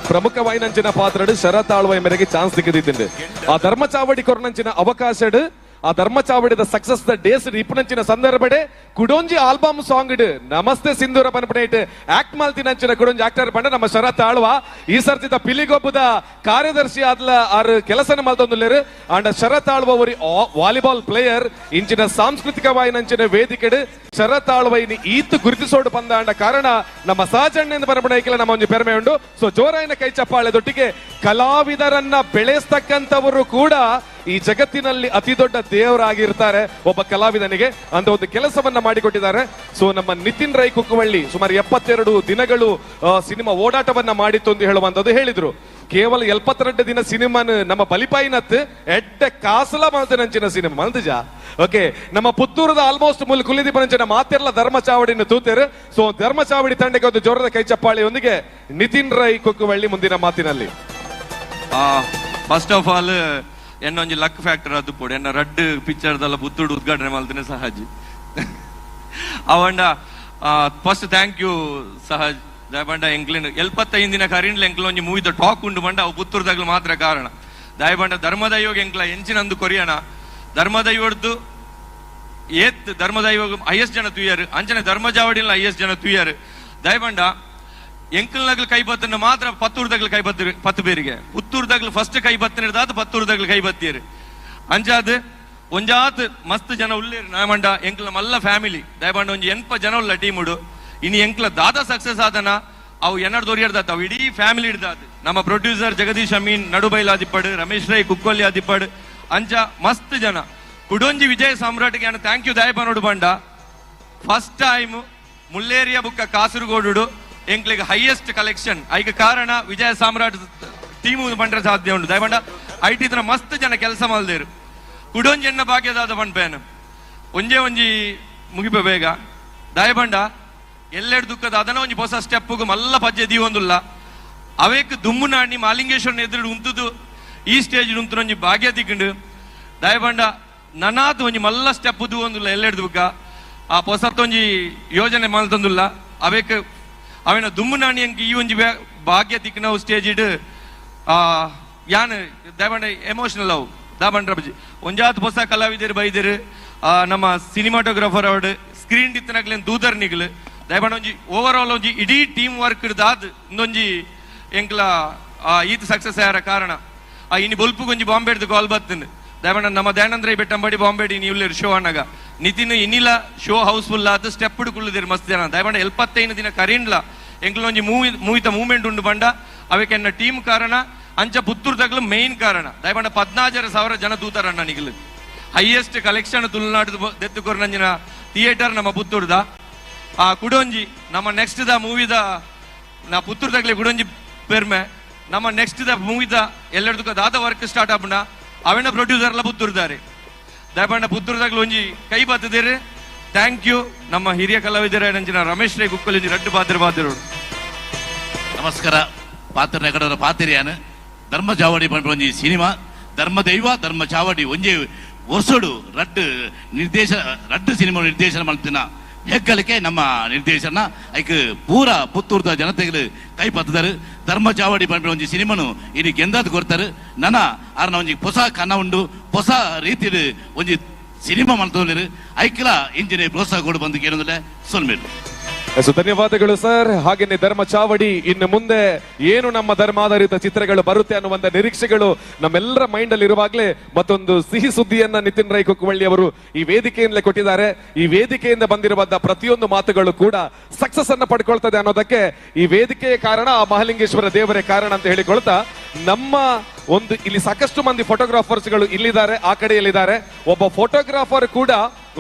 ಪ್ರಮುಖವಾಯಿನಂಚಿನ ಪಾತ್ರಡು ಶರತ್ ಆಳ್ವಾಯಿ ಮೇರೆಗೆ ಚಾನ್ಸ್ ಸಿಕ್ಕಿದ್ದಿಂಡು ಆ ಧರ್ಮ ಚಾವಡಿ ಕೊರನಂಚಿನ ಅವಕಾಶಡು ಆ ಧರ್ಮ ಚಾವಡಿದ ಸಕ್ಸಸ್ ದ ಡೇಸ್ ಇಪ್ಪನಂಚಿನ ಸಂದರ್ಭಡೆ ಕುಡೊಂಜಿ ಆಲ್ಬಮ್ ಸಾಂಗ್ ಇಡು ನಮಸ್ತೆ ಸಿಂಧೂರ ಪನ್ಪನೇಟ್ ಆಕ್ಟ್ ಮಾಲ್ತಿನಂಚಿನ ಕುಡೊಂಜಿ ಆಕ್ಟರ್ ಪಂಡ ನಮ್ಮ ಶರತ್ ಆಳ್ವ ಈ ಸರ್ತಿದ ಪಿಲಿಗೊಬ್ಬದ ಕಾರ್ಯದರ್ಶಿ ಆದ್ಲ ಆರ್ ಕೆಲಸನ ಮಲ್ತೊಂದುಲ್ಲೇರು ಅಂಡ ಶರತ್ ಆಳ್ವ ಒರಿ ವಾಲಿಬಾಲ್ ಪ್ಲೇಯರ್ ಇಂಚಿನ ಸಾಂಸ್ಕೃತಿಕ ವಾಯಿನಂಚಿನ ವೇದಿಕೆಡು ಶರತ್ ಆಳ್ವ ಇನಿ ಈತ್ ಗುರುತಿಸೋಡು ಪಂದ ಅಂಡ ಕಾರಣ ನಮ್ಮ ಸಹಜಣ್ಣೆಂದು ಪನ್ಪಣೈಕಿಲ್ಲ ನಮ್ಮ ಒಂದು ಪೆರ್ಮೆ ಉಂಡು ಸೊ ಜೋರಾಯಿನ ಕೈ ಚಪ್ಪಾಳೆದೊಟ್ಟಿಗೆ ಕಲಾವಿದರನ್ನ ಬೆಳೆಸ್ತಕ್ಕಂಥವರು ಕೂಡ ಈ ಜಗತ್ತಿನಲ್ಲಿ ಅತಿ ದೊಡ್ಡ ದೇವರಾಗಿರ್ತಾರೆ ಒಬ್ಬ ಕಲಾವಿದನಿಗೆ ಅಂತ ಒಂದು ಕೆಲಸವನ್ನ ಮಾಡಿಕೊಟ್ಟಿದ್ದಾರೆ. ಸೊ ನಮ್ಮ ನಿತಿನ್ ರೈ ಕುಕ್ಕವಳ್ಳಿ ಸುಮಾರು 72 ದಿನಗಳು ಸಿನಿಮಾ ಓಡಾಟವನ್ನ ಮಾಡಿತ್ತು ಅಂತ ಹೇಳುವಂತದ್ದು ಹೇಳಿದ್ರು. ಕೇವಲ 72 ದಿನ ಸಿನಿಮಾನ ನಮ್ಮ ಬಲಿಪಾಯಿನತ್ ಎಡ್ಡ ಕಾಸಲ ಮಲ್ತನಂಚಿನ ಸಿನಿಮಾ ಮಲ್ತಜ ಓಕೆ ನಮ್ಮ ಪುತ್ತೂರದ ಆಲ್ಮೋಸ್ಟ್ ಮುಲ್ ಕುಲಿದೀಪನಂಚಿನ ಮಾತೆಲ್ಲ ಧರ್ಮ ಚಾವಡಿನ ತೂತೇರು. ಸೊ ಧರ್ಮ ಚಾವಡಿ ತಂಡಕ್ಕೆ ಒಂದು ಜೋರದ ಕೈ ಚಪ್ಪಾಳಿಯೊಂದಿಗೆ ನಿತಿನ್ ರೈ ಕುಕ್ಕವಳ್ಳಿ ಮುಂದಿನ ಮಾತಿನಲ್ಲಿ ಫಸ್ಟ್ ಆಫ್ ಆಲ್ ಎನ್ನೊಂಜಿ ಲಕ್ ಫ್ಯಾಕ್ಟರ್ ಅದು ಪೋಡು ಎನ್ನ ರಡ್ ಪಿಕ್ಚರ್ದಲ್ಲ ಪುತ್ತೂರು ಉದ್ಘಾಟನೆ ಮಲ್ತನೆ ಸಹಜ್ ಅವಂಡ ಫಸ್ಟ್ ಥ್ಯಾಂಕ್ ಯು ಸಹಜ್ ದಯಬಂಡ ಎಂಕ್ಲಿನ್ 75 ದಿನ ಕರೀನ್ಲ ಎಂಕ್ಲ ಒಂಜಿ ಮೂವಿದ ಟಾಕ್ ಉಂಡು ಬಂಡ ಅವು ಪುತ್ತೂರ್ದಾಗ್ಲು ಮಾತ್ರ ಕಾರಣ ದಯಬಂಡ ಧರ್ಮದೈವಗೆ ಎಂಕ್ಲ ಎಂಚಿನಂದು ಕೊರಿಯಣ ಧರ್ಮದೈವಡ್ದು ಏತ್ ಧರ್ಮದೈವ ಹೈಯೆಸ್ಟ್ ಜನ ತುಯ್ಯಾರು ಅಂಚನೆ ಧರ್ಮ ಜಾವಡಿನ ಹೈಯೆಸ್ಟ್ ಜನ ತುಯ್ಯಾರು ದಯಬಂಡ ಎಂಕಲ್ನಾಗ್ಲು ಕೈ ಬತ್ತನ ಮಾತ್ರ ಪತ್ತೂರ್ದಾಗ್ಲು ಕೈ ಬತ್ತ 10 പേರಿಗೆ ಪುತ್ತೂರ್ದಾಗ್ಲು ಫಸ್ಟ್ ಕೈ ಬತ್ತನಿರ್ದಾದ ಪತ್ತೂರ್ದಾಗ್ಲು ಕೈ ಬತ್ತೀರು ಅಂಚಾದ್ ಒಂಜಾತ್ ಮಸ್ತ್ ಜನ ಉಳ್ಳೇರು ನಾಮಂಡ ಎಂಕ್ಲ ಮಲ್ಲ ಫ್ಯಾಮಿಲಿ ದಯಬಂಡ ಒಂಜಿ 8 ಜನ ಉಳ್ಳ ಟೀಮ್ ಉಡು ಇನಿ ಎಂಕ್ಲ ದಾದ ಸಕ್ಸಸ್ ಆದನ ಅವು ಎನ್ನಡ್ ದೊರಿಯರ್ದಾತ ಅವು ಇಡೀ ಫ್ಯಾಮಿಲಿ ಹಿಡ್ದಾದ್ ನಮ್ಮ ಪ್ರೊಡ್ಯೂಸರ್ ಜಗದೀಶ್ ಅಮೀನ್ ನಡುಬೈಲ್ ಆದಿಪ್ಪಡು ರಮೇಶ್ ರೈ ಕುಕ್ಕೊಲ್ಲಿ ಆದಿಪ್ಪಡು ಅಂಚ ಮಸ್ತ್ ಜನ ಕುಡೊಂಜಿ ವಿಜಯ ಸಾಮ್ರಾಟ್ಗೆ ಅನ್ನ ಥ್ಯಾಂಕ್ ಯು ದಯಪನೋಡು ಬಂಡ ಫಸ್ಟ್ ಟೈಮ್ ಮುಲ್ಲೇರಿಯ ಬುಕ್ಕ ಕಾಸರಗೋಡು ಎಂಕ್ಲಿಗೆ ಹೈಯೆಸ್ಟ್ ಕಲೆಕ್ಷನ್ ಐಕ ಕಾರಣ ವಿಜಯ ಸಾಮ್ರಾಟ್ ಟೀಮು ಬಂಡ್ರೆ ಸಾಧ್ಯ ಉಂಟು ದಯಬಂಡ ಐಟಿ ತರ ಮಸ್ತ್ ಜನ ಕೆಲಸ ಮಲ್ದೇರು ಕುಡೊಂಜಿ ಎನ್ನ ಭಾಗ್ಯದಾದ ಪನ್ಪೇನು ಒಂಜೇ ಒಂಜಿ ಮುಗಿಪ ಬೇಗ ದಯಬಂಡ ಎಲ್ಲೆಡ್ ದುಃಖದ ಅದನ್ನ ಒಂಜಿ ಹೊಸ ಸ್ಟೆಪ್ಗು ಮಲ್ಲ ಪಜ್ಜೆ ದೀವೊಂದುಲ್ಲ ಅವೇಕ್ ದುಮ್ಮು ನಾಣಿ ಮಾಲಿಂಗೇಶ್ವರನ ಎದುರು ಉಂತುದು ಈ ಸ್ಟೇಜ್ ಉಂತು ಒಂಜಿ ಭಾಗ್ಯ ತಿಕ್ಕೊಂಡು ದಯಬಂಡ ನನಾತ್ ಒಂಜಿ ಮಲ್ಲ ಸ್ಟೆಪ್ ದೂವೊಂದುಲ್ಲ ಎಲ್ಲೆಡ್ ದುಃಖ ಆ ಹೊಸತ್ತೊಂಜಿ ಯೋಜನೆ ಮಲ್ತೊಂದುಲ್ಲ ಅವೇಕ್ ಅವೇನ ದುಮ್ಮು ನಾಣಿ ಅಂಕ ಈ ಒಂಜಿ ಭಾಗ್ಯ ತಿಕ್ಕಿನ ಸ್ಟೇಜ್ ಇಡು ಯಾನ್ ದಯಬಂಡ ಎಮೋಷನಲ್ ಅವು ದಾಬಂಡ್ರ ಬಜಿ ಒಂಜಾತ್ ಹೊಸ ಕಲಾವಿದರು ಬೈದಿರು ನಮ್ಮ ಸಿನಿಮಾಟೋಗ್ರಾಫರ್ ಅವಡು ಸ್ಕ್ರೀನ್ ತಿತ್ತನಾಗ್ಲೇನ್ ದೂದರ್ ನಿಗ್ಲು ದಯಬಂಡ ಒಂಜಿ ಓವರ್ ಆಲ್ ಒಂಜಿ ಇಡೀ ಟೀಮ್ ವರ್ಕ್ ಇಡ್ದಾದ್ ಇಂದೊಂಜಿ ಎಂಕ್ಲ ಈತ್ ಸಕ್ಸಸ್ ಆರ ಕಾರಣ ಇನಿ ಬೊಲ್ಪು ಒಂಜಿ ಬಾಂಬೆಡ್ದು ಕಾಲ್ ಬತ್ತನ್ ದಯಬಂಡ ನಮ್ಮ ದಯಾನಂದ್ರ ಬೆಟ್ಟಂಬಡಿ ಬಾಂಬೆಡಿ ನೀವು ಶೋ ಅಣ್ಣಗ ನಿತಿನ್ ಇನ್ನಿಲ ಶೋ ಹೌಸ್ಫುಲ್ ಆದ ಸ್ಟೆಪ್ ಕುಳ್ಳಿದಿರು ಮಸ್ತ್ ಜನ ದಯಬಂಡ 75 ದಿನ ಕರೀನ್ಲ ಎಂಕ್ಲ ಒಂಜಿ ಮೂವಿತ ಮೂವ್ಮೆಂಟ್ ಉಂಡು ಬಂಡ ಅವಕ್ಕೆನ್ನ ಟೀಮ್ ಕಾರಣ ಅಂಚ ಪುತ್ತೂರ್ದಾಗ್ಲು ಮೇನ್ ಕಾರಣ ದಯಬಂಡ 14,000 ಜನ ತೂತಾರಣ್ಣ ನಿಗ್ಲು ಹೈಯೆಸ್ಟ್ ಕಲೆಕ್ಷನ್ ತುಳುನಾಡು ದೆತ್ತುಕೊರ್ನಂಜಿನ ಥಿಯೇಟರ್ ನಮ್ಮ ಪುತ್ತೂರ್ದ ಕುಡೊಂಜಿ ನಮ್ಮ ನೆಕ್ಸ್ಟ್ ದ ಮೂವಿದ ನಾ ಪುತ್ತೂರ್ದಾಗ್ಲಿ ಕುಡೊಂಜಿ ಪೆರ್ಮೆ ನಮ್ಮ ನೆಕ್ಸ್ಟ್ ದ ಮೂವಿದ ಎಲ್ಲೆಡ್ದು ದಾದ ವರ್ಕ್ ಸ್ಟಾರ್ಟ್ ಆಪುಂಡ ಅವೆನ ಪ್ರೊಡ್ಯೂಸರ್ಲ ಪುತ್ತೂರ್ದಾರೆ ದಯಪಂಡ ಪುತ್ತೂರ್ದಾಗ್ಲು ಒಂಜಿ ಕೈ ಬತ್ತದಿರು ಥ್ಯಾಂಕ್ ಯು ನಮ್ಮ ಹಿರಿಯ ಕಲಾವಿದರ ನಂಚಿನ ರಮೇಶ್ ರೈ ಕುಕ್ಕಲ್ ಒಂಜಿ ರಡ್ಡು ಪಾತ್ರ ನಮಸ್ಕಾರ ಪಾತ್ರ ನೆಗಡರ ಪಾತಿರಿಯಾನು ಧರ್ಮ ಚಾವಡಿ ಪಂಡ ಒಂಜಿ ಸಿನಿಮಾ ಧರ್ಮ ದೈವ ಧರ್ಮ ಚಾವಡಿ ಒಂಜಿ ವರ್ಷಡು ರಡ್ಡು ಸಿನಿಮಾ ನಿರ್ದೇಶನ ಮಾಡ್ತಿನ ಹೆಗ್ಗಳಿಕೆ ನಮ್ಮ ನಿರ್ದೇಶನ ಐಕ್ ಪೂರ ಪುತ್ತೂರ್ದ ಜನತೆಗಳು ಕೈ ಪತ್ತದರು ಧರ್ಮ ಚಾವಡಿ ಪಂಪಿನ ಒಂಜಿ ಸಿನಿಮಾನು ಇನಿ ಗೆಂದಾದ್ ಕೊಡ್ತಾರೆ ನನ ಆರ್ನ ಒಂಜಿ ಹೊಸ ಕನ್ನ ಉಂಡು ಹೊಸ ರೀತಿಯಲ್ಲಿ ಒಂಜಿ ಸಿನಿಮಾ ಮಾಡ್ತೋರು ಐಕ್ಲ ಇಂಜಿನಿಯರ್ ಪ್ರೋತ್ಸಾಹ ಕೊಡು ಬಂದು ಕೇಳಿದ್ರೆ ಸೊಲ್ಮೇರು. ಧನ್ಯವಾದಗಳು ಸರ್. ಹಾಗೇನೆ ಧರ್ಮ ಚಾವಡಿ ಇನ್ನು ಮುಂದೆ ಏನು ನಮ್ಮ ಧರ್ಮಾಧಾರಿತ ಚಿತ್ರಗಳು ಬರುತ್ತೆ ಅನ್ನುವಂತ ನಿರೀಕ್ಷೆಗಳು ನಮ್ಮೆಲ್ಲರ ಮೈಂಡ್ ಅಲ್ಲಿ ಇರುವಾಗಲೇ ಮತ್ತೊಂದು ಸಿಹಿ ಸುದ್ದಿಯನ್ನ ನಿತಿನ್ ರೈ ಕುಕ್ಕವಳ್ಳಿ ಅವರು ಈ ವೇದಿಕೆಯಿಂದಲೇ ಕೊಟ್ಟಿದ್ದಾರೆ. ಈ ವೇದಿಕೆಯಿಂದ ಬಂದಿರುವಂತಹ ಪ್ರತಿಯೊಂದು ಮಾತುಗಳು ಕೂಡ ಸಕ್ಸಸ್ ಅನ್ನ ಪಡ್ಕೊಳ್ತದೆ ಅನ್ನೋದಕ್ಕೆ ಈ ವೇದಿಕೆಯ ಕಾರಣ, ಆ ಮಹಾಲಿಂಗೇಶ್ವರ ದೇವರೇ ಕಾರಣ ಅಂತ ಹೇಳಿಕೊಳ್ತಾ, ನಮ್ಮ ಒಂದು ಇಲ್ಲಿ ಸಾಕಷ್ಟು ಮಂದಿ ಫೋಟೋಗ್ರಾಫರ್ಸ್ ಗಳು ಇಲ್ಲಿದ್ದಾರೆ, ಆ ಕಡೆಯಲ್ಲಿದ್ದಾರೆ. ಒಬ್ಬ ಫೋಟೋಗ್ರಾಫರ್ ಕೂಡ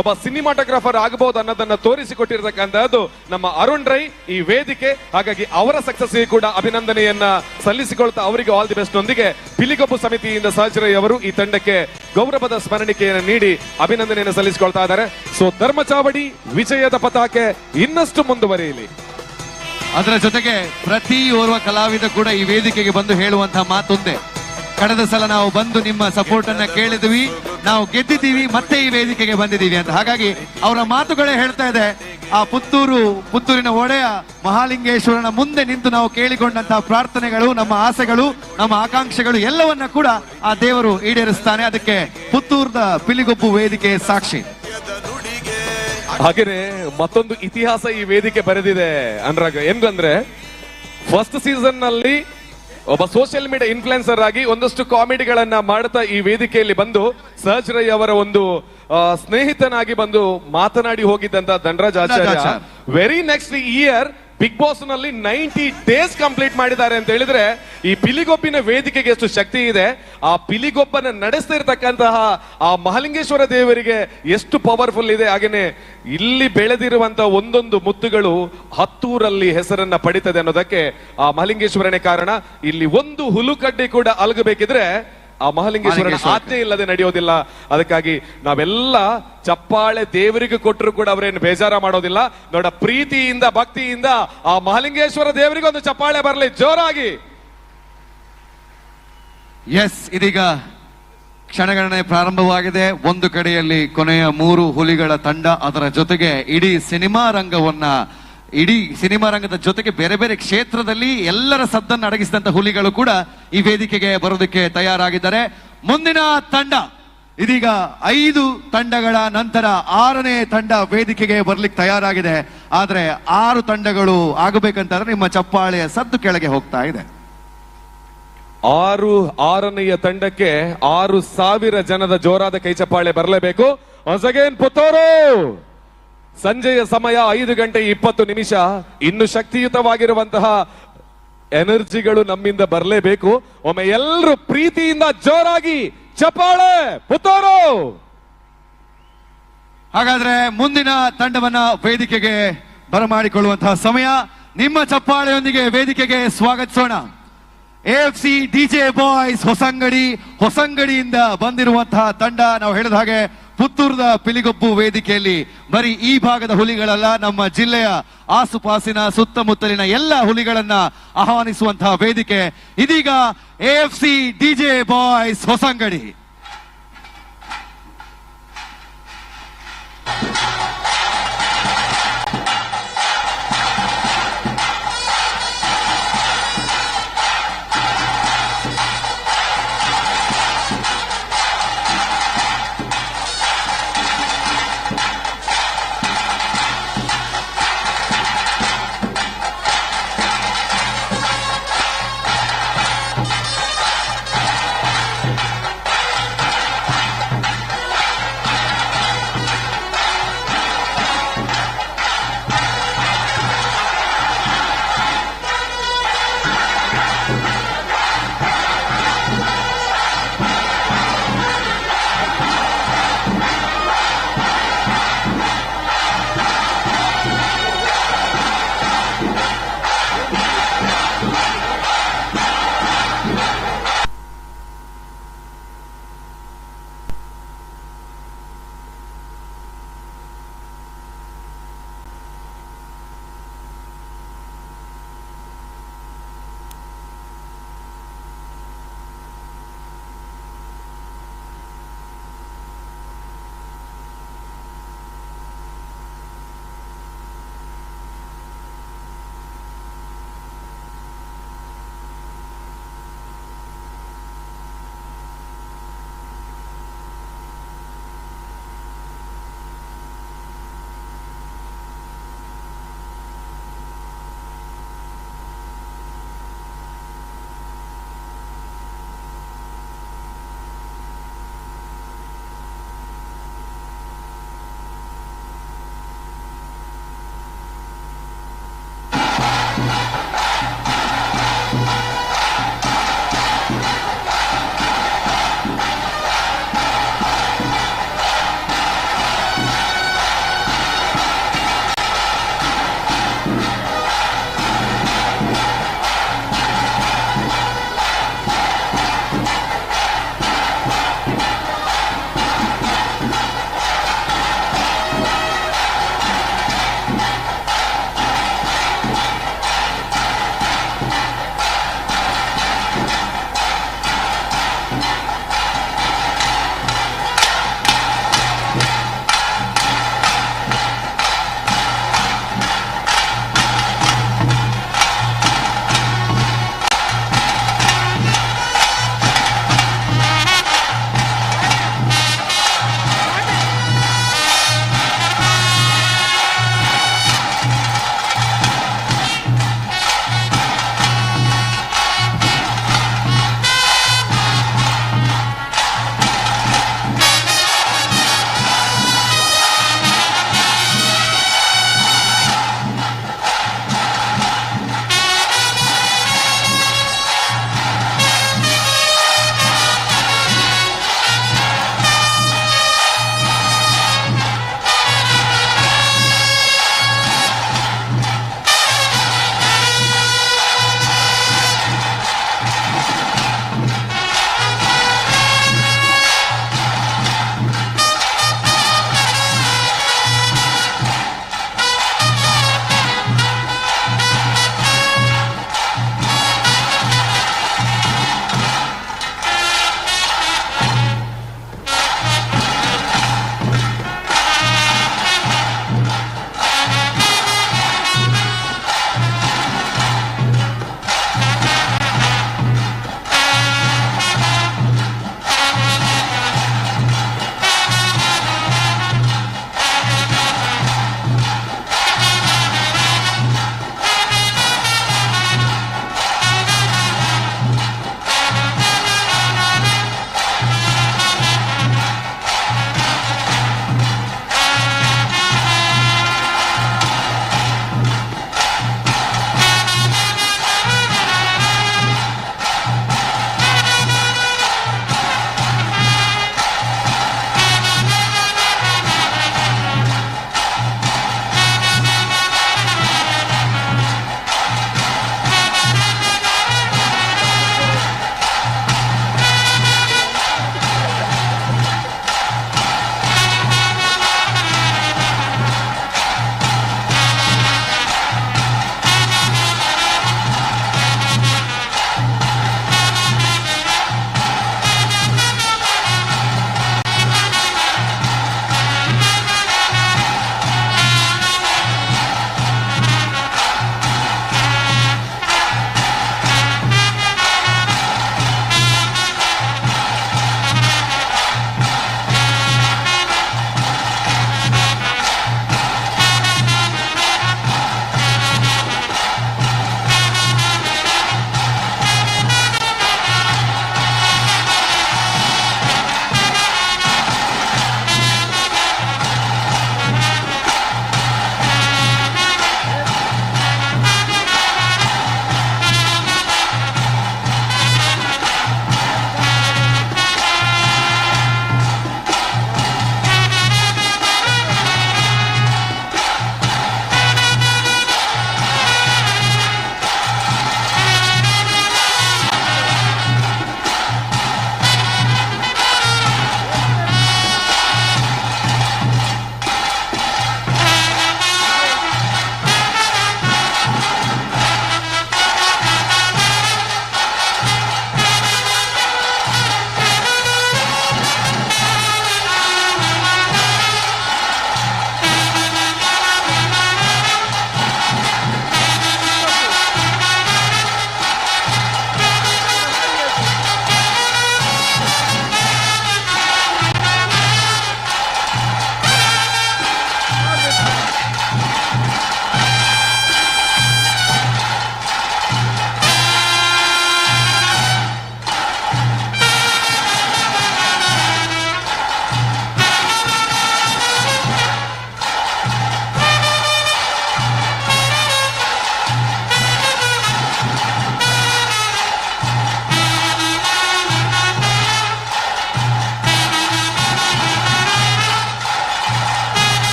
ಒಬ್ಬ ಸಿನಿಮಾಟೋಗ್ರಾಫರ್ ಆಗಬಹುದು ಅನ್ನೋದನ್ನ ತೋರಿಸಿಕೊಟ್ಟಿರ್ತಕ್ಕಂಥದ್ದು ನಮ್ಮ ಅರುಣ್ ರೈ, ಈ ವೇದಿಕೆ. ಹಾಗಾಗಿ ಅವರ ಸಕ್ಸಸ್ ಕೂಡ ಅಭಿನಂದನೆಯನ್ನ ಸಲ್ಲಿಸಿಕೊಳ್ತಾ ಅವರಿಗೆ ಆಲ್ ದಿ ಬೆಸ್ಟ್ ನೊಂದಿಗೆ ಪಿಲಿಗೊಬ್ಬು ಸಮಿತಿಯಿಂದ ಸಹಜ್ ರೈ ಅವರು ಈ ತಂಡಕ್ಕೆ ಗೌರವದ ಸ್ಮರಣಿಕೆಯನ್ನು ನೀಡಿ ಅಭಿನಂದನೆಯನ್ನು ಸಲ್ಲಿಸಿಕೊಳ್ತಾ ಇದ್ದಾರೆ. ಸೊ ಧರ್ಮ ಚಾವಡಿ ವಿಜಯದ ಪತಾಕೆ ಇನ್ನಷ್ಟು ಮುಂದುವರಿಯಲಿ. ಅದರ ಜೊತೆಗೆ ಪ್ರತಿ ಓರ್ವ ಕಲಾವಿದ ಕೂಡ ಈ ವೇದಿಕೆಗೆ ಬಂದು ಹೇಳುವಂತಹ ಮಾತೊಂದೇ, ಕಳೆದ ಸಲ ನಾವು ಬಂದು ನಿಮ್ಮ ಸಪೋರ್ಟ್ ಅನ್ನ ಕೇಳಿದ್ವಿ, ನಾವು ಗೆದ್ದಿದ್ದೀವಿ, ಮತ್ತೆ ಈ ವೇದಿಕೆಗೆ ಬಂದಿದ್ದೀವಿ ಅಂತ. ಹಾಗಾಗಿ ಅವರ ಮಾತುಗಳೇ ಹೇಳ್ತಾ ಇದೆ, ಆ ಪುತ್ತೂರಿನ ಒಡೆಯ ಮಹಾಲಿಂಗೇಶ್ವರನ ಮುಂದೆ ನಿಂತು ನಾವು ಕೇಳಿಕೊಂಡಂತಹ ಪ್ರಾರ್ಥನೆಗಳು, ನಮ್ಮ ಆಸೆಗಳು, ನಮ್ಮ ಆಕಾಂಕ್ಷೆಗಳು ಎಲ್ಲವನ್ನ ಕೂಡ ಆ ದೇವರು ಈಡೇರಿಸ್ತಾನೆ. ಅದಕ್ಕೆ ಪುತ್ತೂರದ ಪಿಲಿಗೊಬ್ಬು ವೇದಿಕೆ ಸಾಕ್ಷಿ. ಹಾಗೇನೆ ಮತ್ತೊಂದು ಇತಿಹಾಸ ಈ ವೇದಿಕೆ ಬರೆದಿದೆ ಅನುರಾಗ್. ಏನಂದ್ರೆ ಫಸ್ಟ್ ಸೀಸನ್ ನಲ್ಲಿ ಒಬ್ಬ ಸೋಷಿಯಲ್ ಮೀಡಿಯಾ ಇನ್ಫ್ಲುಯೆನ್ಸರ್ ಆಗಿ ಒಂದಷ್ಟು ಕಾಮಿಡಿಗಳನ್ನ ಮಾಡ್ತಾ ಈ ವೇದಿಕೆಯಲ್ಲಿ ಬಂದು ಸಹಜ್ ರೈ ಅವರ ಒಂದು ಸ್ನೇಹಿತನಾಗಿ ಬಂದು ಮಾತನಾಡಿ ಹೋಗಿದ್ದಂತ Dhanraj Acharya very next year Bigg Boss ನಲ್ಲಿ 90 ಡೇಸ್ ಕಂಪ್ಲೀಟ್ ಮಾಡಿದ್ದಾರೆ ಅಂತ ಹೇಳಿದ್ರೆ ಈ ಪಿಲಿಗೊಬ್ಬಿನ ವೇದಿಕೆಗೆ ಎಷ್ಟು ಶಕ್ತಿ ಇದೆ, ಆ ಪಿಲಿಗೊಬ್ಬನ ನಡೆಸ್ತಾ ಇರತಕ್ಕಂತಹ ಆ ಮಹಾಲಿಂಗೇಶ್ವರ ದೇವರಿಗೆ ಎಷ್ಟು ಪವರ್ಫುಲ್ ಇದೆ. ಹಾಗೇನೆ ಇಲ್ಲಿ ಬೆಳೆದಿರುವಂತಹ ಒಂದೊಂದು ಮುತ್ತುಗಳು ಹತ್ತೂರಲ್ಲಿ ಹೆಸರನ್ನ ಪಡಿತದೆ ಅನ್ನೋದಕ್ಕೆ ಆ ಮಹಾಲಿಂಗೇಶ್ವರನೇ ಕಾರಣ. ಇಲ್ಲಿ ಒಂದು ಹುಲುಕಡ್ಡಿ ಕೂಡ ಅಲಗಬೇಕಿದ್ರೆ ಆ ಮಹಾಲಿಂಗೇಶ್ವರನ ಆಜ್ಞೆ ಇಲ್ಲದೆ ನಡೆಯೋದಿಲ್ಲ. ಅದಕ್ಕಾಗಿ ನಾವೆಲ್ಲ ಚಪ್ಪಾಳೆ ದೇವರಿಗೆ ಕೊಟ್ಟರು ಕೂಡ ಅವರೇನು ಬೇಜಾರ ಮಾಡೋದಿಲ್ಲ. ನೋಡ, ಪ್ರೀತಿಯಿಂದ ಭಕ್ತಿಯಿಂದ ಆ ಮಹಾಲಿಂಗೇಶ್ವರ ದೇವರಿಗೆ ಒಂದು ಚಪ್ಪಾಳೆ ಬರಲಿ ಜೋರಾಗಿ. ಎಸ್, ಇದೀಗ ಕ್ಷಣಗಣನೆ ಪ್ರಾರಂಭವಾಗಿದೆ. ಒಂದು ಕಡೆಯಲ್ಲಿ ಕೊನೆಯ 3 ಹುಲಿಗಳ ತಂಡ, ಅದರ ಜೊತೆಗೆ ಇಡೀ ಸಿನಿಮಾ ರಂಗದ ಜೊತೆಗೆ ಬೇರೆ ಬೇರೆ ಕ್ಷೇತ್ರದಲ್ಲಿ ಎಲ್ಲರ ಸದ್ದನ್ನು ಅಡಗಿಸಿದಂತ ಹುಲಿಗಳು ಕೂಡ ಈ ವೇದಿಕೆಗೆ ಬರೋದಕ್ಕೆ ತಯಾರಾಗಿದ್ದಾರೆ. ಮುಂದಿನ ತಂಡ ಇದೀಗ 5 ತಂಡಗಳ ನಂತರ 6ನೇ ತಂಡ ವೇದಿಕೆಗೆ ಬರ್ಲಿಕ್ಕೆ ತಯಾರಾಗಿದೆ. ಆದ್ರೆ 6 ತಂಡಗಳು ಆಗಬೇಕಂತಂದ್ರೆ ನಿಮ್ಮ ಚಪ್ಪಾಳೆಯ ಸದ್ದು ಕೆಳಗೆ ಹೋಗ್ತಾ ಇದೆ. 6ನೇಯ ತಂಡಕ್ಕೆ 6,000 ಜನದ ಜೋರಾದ ಕೈ ಚಪ್ಪಾಳೆ ಬರಲೇಬೇಕು. ಒನ್ಸ್ ಅಗೇನ್ ಪುತ್ತೂರು, ಸಂಜೆಯ ಸಮಯ 5:20. ಇನ್ನು ಶಕ್ತಿಯುತವಾಗಿರುವಂತಹ ಎನರ್ಜಿಗಳು ನಮ್ಮಿಂದ ಬರಲೇಬೇಕು. ಒಮ್ಮೆ ಎಲ್ಲರೂ ಪ್ರೀತಿಯಿಂದ ಜೋರಾಗಿ ಚಪ್ಪಾಳೆ ಪುತ್ತೂರು. ಹಾಗಾದ್ರೆ ಮುಂದಿನ ತಂಡವನ್ನ ವೇದಿಕೆಗೆ ಬರಮಾಡಿಕೊಳ್ಳುವಂತಹ ಸಮಯ. ನಿಮ್ಮ ಚಪ್ಪಾಳೆಯೊಂದಿಗೆ ವೇದಿಕೆಗೆ ಸ್ವಾಗತಿಸೋಣ AFC DJ ಬಾಯ್ಸ್ ಹೊಸಂಗಡಿಯಿಂದ ಬಂದಿರುವಂತಹ ತಂಡ. ನಾವು ಹೇಳಿದ ಹಾಗೆ ಪುತ್ತೂರದ ಪಿಲಿಗೊಬ್ಬು ವೇದಿಕೆಯಲ್ಲಿ ಬರೀ ಈ ಭಾಗದ ಹುಲಿಗಳಲ್ಲ, ನಮ್ಮ ಜಿಲ್ಲೆಯ ಆಸುಪಾಸಿನ ಸುತ್ತಮುತ್ತಲಿನ ಎಲ್ಲ ಹುಲಿಗಳನ್ನ ಆಹ್ವಾನಿಸುವಂತಹ ವೇದಿಕೆ. ಇದೀಗ AFC DJ ಬಾಯ್ಸ್ ಹೊಸಂಗಡಿ.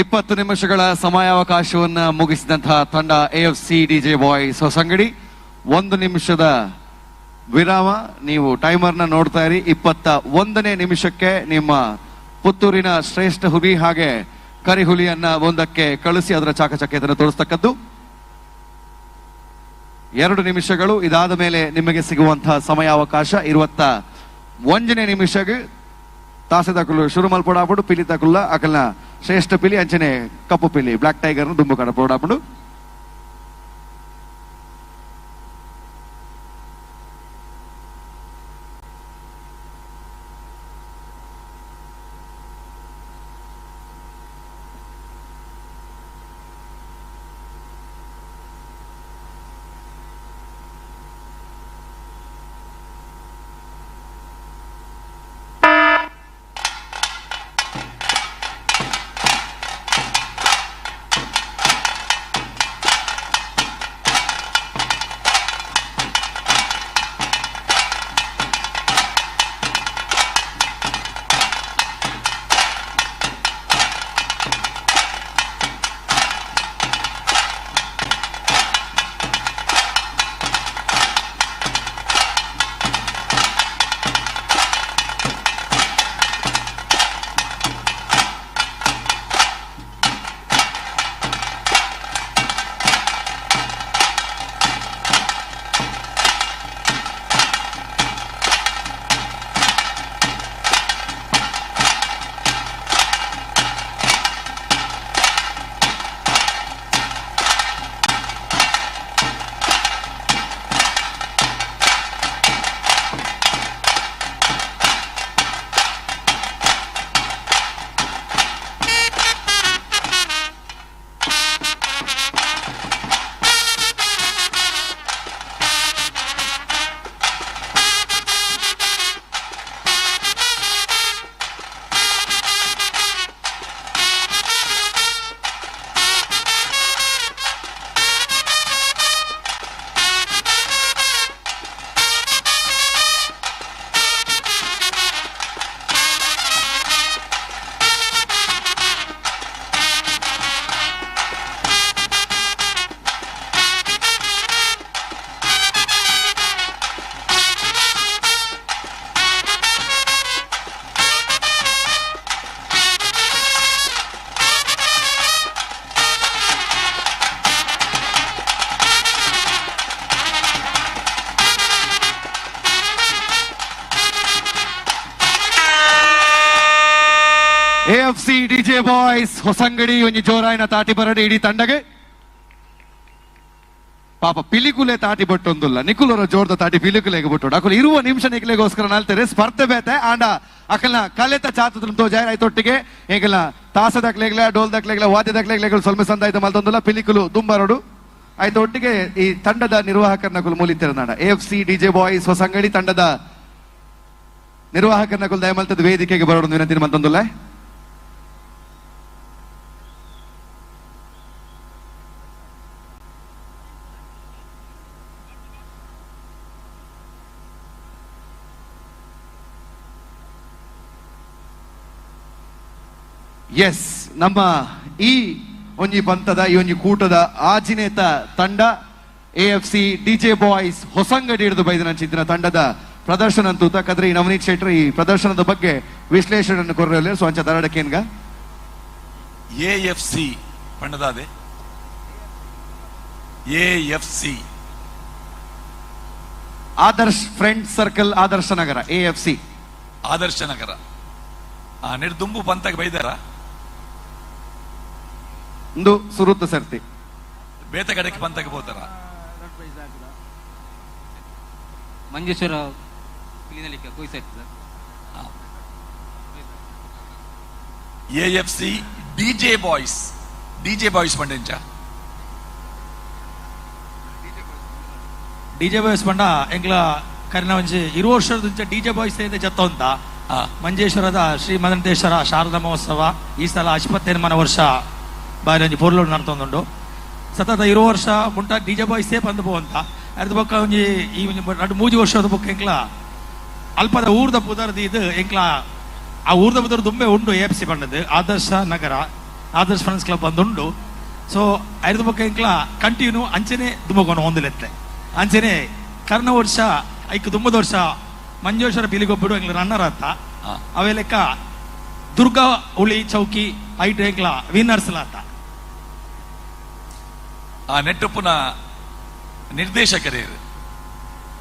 20 ನಿಮಿಷಗಳ ಸಮಯಾವಕಾಶವನ್ನ ಮುಗಿಸಿದಂತಹ ತಂಡ AFC DJ ಬಾಯ್ಸ್ ಹೊಸಂಗಡಿ. 1 ನಿಮಿಷದ ವಿರಾಮ. ನೀವು ಟೈಮರ್ನ ನೋಡ್ತಾ ಇರಿ. 21ನೇ ನಿಮಿಷಕ್ಕೆ ನಿಮ್ಮ ಪುತ್ತೂರಿನ ಶ್ರೇಷ್ಠ ಹುಲಿ ಹಾಗೆ ಕರಿಹುಲಿಯನ್ನ ಒಂದಕ್ಕೆ ಕಳಿಸಿ ಅದರ ಚಾಕಚಕ್ಯತೆಯನ್ನು ತೋರಿಸ್ತಕ್ಕದ್ದು. 2 ನಿಮಿಷಗಳು. ಇದಾದ ಮೇಲೆ ನಿಮಗೆ ಸಿಗುವಂತಹ ಸಮಯಾವಕಾಶ 21ನೇ ನಿಮಿಷಕ್ಕೆ ತಾಸೆದಕುಲು ಶುರು ಮಲ್ಪಡಾಬಿಡು. ಪಿಲಿ ತಕುಲ್ಲ ಅಕಲ್ನ ಶ್ರೇಷ್ಠ ಪಿಲಿ ಅಂಚನೆ ಕಪ್ಪು ಪಿಲಿ ಬ್ಲಾಕ್ ಟೈಗರ್ನ ದುಂಬು ಕಡ ಪೋಡಾಬಿಡು. AFC DJ ಬಾಯ್ಸ್ ಹೊಸಂಗಡಿ ಒಂಜಿ ಜೋರಾಯಿನ ತಾಟಿ ಬರಡಿ ಇಡೀ ತಂಡಗೆ ಪಾಪ ಪಿಲಿಕುಲೆ ತಾಟಿ ಬಟ್ಟೊಂದುಲ್ಲ ನಿಕುಲರ ಜೋರ್ದ ತಾಟಿ ಪಿಲಿಕುಲೆಗೆ ಬಿಟ್ಟು ಅಕುಲು ಇರುವ ನಿಮಿಷ ನಿಕ್ಲೆಗೋಸ್ಕರ ನಾಲ್ತಾರೆ ಸ್ಪರ್ಧೆ ಬೇತೆ ಆಂಡ ಅಕಲ್ನ ಕಲೆತ ಚಾತುದ್ರ ತೋಜಾಯ್ ಆಯ್ತೊಟ್ಟಿಗೆ ಈಗಲ ತಾಸದಕ್ಲೆಗ್ಲ ಡೋಲ್ದಕ್ಲೆಗ್ಲ ವಾದ್ಯದಕ್ಲೆಗ್ಲೆಗಳು ಸ್ವಲ್ಪ ಸಂದಾಯ್ತ ಮಲ್ತೊಂದುಲ್ಲ ಪಿಲಿಕುಲು ದುಂಬರಡು ಆಯ್ತು ಒಟ್ಟಿಗೆ ಈ ತಂಡದ ನಿರ್ವಾಹಕರನ್ನ ಮೂಲಿತಿರ ನಾಡ AFC DJ ಬಾಯ್ಸ್ ಹೊಸಂಗಡಿ ತಂಡದ ನಿರ್ವಾಹಕರನ್ನ ದಯಮಲ್ತದ ವೇದಿಕೆಗೆ ಬರೋದು ವಿನಂತಿ ಮಲ್ತೊಂದುಲ್ಲ. ಎಸ್ ನಮ್ಮ ಈ ಒಂಜಿ ಪಂತದ ಈ ಒಂಜಿ ಕೂಟದ ಆಜಿನೇತ ತಂಡ AFC DJ ಬಾಯ್ಸ್ ಹೊಸಂಗಡಿ ಹಿಡಿದು ಬೈದನಂಚಿನ ತಂಡದ ಪ್ರದರ್ಶನ ಅಂತೂತ ಕದ್ರೆ ಈ ನವನೀತ್ ಶೆಟ್ರ್ ಈ ಪ್ರದರ್ಶನದ ಬಗ್ಗೆ ವಿಶ್ಲೇಷಣೆಯನ್ನು ಕೊರ್ರಲ್ಲ ಸೊ ಅಂಚ ತರಡಕೇನ್ಗ AFC ಪಂಡದಾದೆ AFC Adarsh friend circle Adarsha Nagar AFC Adarsha Nagar ಆ ನಿರ್ದುಂಬು ಪಂತಕ್ಕೆ ಬೈದಾರ ಒಂದು ಸುರುತ್ತ ಸರ್ತಿ ಬೇತಗಡೆಗೆ ಪಂತಕ್ಕೆ ಹೋತಾರ ಮಂಜೇಶ್ವರ AFC DJ ಬಾಯ್ಸ್ ಪಂಡೆಂಚ DJ ಬಾಯ್ಸ್ ಪಂಡ ಎಂಗ್ಲ ಕರಿನ ಒಂಜಿ 20 ವರ್ಷದ DJ ಬಾಯ್ಸ್ ಇದೆ ಜತ್ತ ಅಂತ ಮಂಜೇಶ್ವರದ ಶ್ರೀ ಮದಂತೇಶ್ವರ ಶಾರದಾ ಮಹೋತ್ಸವ ಈ ಸಲ 27ನೇ ವರ್ಷ ಬಾರಿ ಒಂಜಿ ಪೊರ್ಲು ನಡ್ತೊಂದುಂಡು ಸತತ 20 ವರ್ಷ ಮುಂಟ DJ ಬಾಯ್ಸೇ ಬಂದು ಪೋವಂತ ಅದ್ರ ಬೊಕ್ಕ ಒಂಜಿ ಈ ನಡು 3 ವರ್ಷದ ಬೊಕ್ಕ ಎಂಕ್ಲ ಅಲ್ಪದ ಊರ್ದ ಪುದರ್ದು ಇದು ಎಂಕ್ಲ ಆ ಊರ್ದ ಪುದರ್ ದುಂಬೆ ಉಂಡು AFC ಪಂಡದು ಆದರ್ಶ ನಗರ ಆದರ್ಶ್ ಫ್ರೆಂಡ್ಸ್ ಕ್ಲಬ್ ಒಂದುಂಡು. ಸೊ ಐದು ಬೊಕ್ಕ ಇಂಕ್ಲ ಕಂಟಿನ್ಯೂ ಅಂಚನೆ ದುಮ್ಮಕೊಂಡು ಹೊಂದಿಲೆತ್ತೆ ಅಂಚನೆ ಕರ್ಣ ವರ್ಷ ಐಕ್ ದುಮ್ಮದ ವರ್ಷ ಮಂಜೇಶ್ವರ ಪಿಲಿಗೊಬ್ಬರು ಎಂಗ್ಲ ರನ್ನರ್ ಆತ ಅವೇ ಲೆಕ್ಕ ದುರ್ಗಾ ಹುಳಿ ಚೌಕಿ ಐಟ್ ಎಂಗ್ಲ ವಿನ್ನರ್ಸ್ ಲಾತ ಆ ನೆಟ್ಟುಪ್ಪುನ ನಿರ್ದೇಶಕರೇ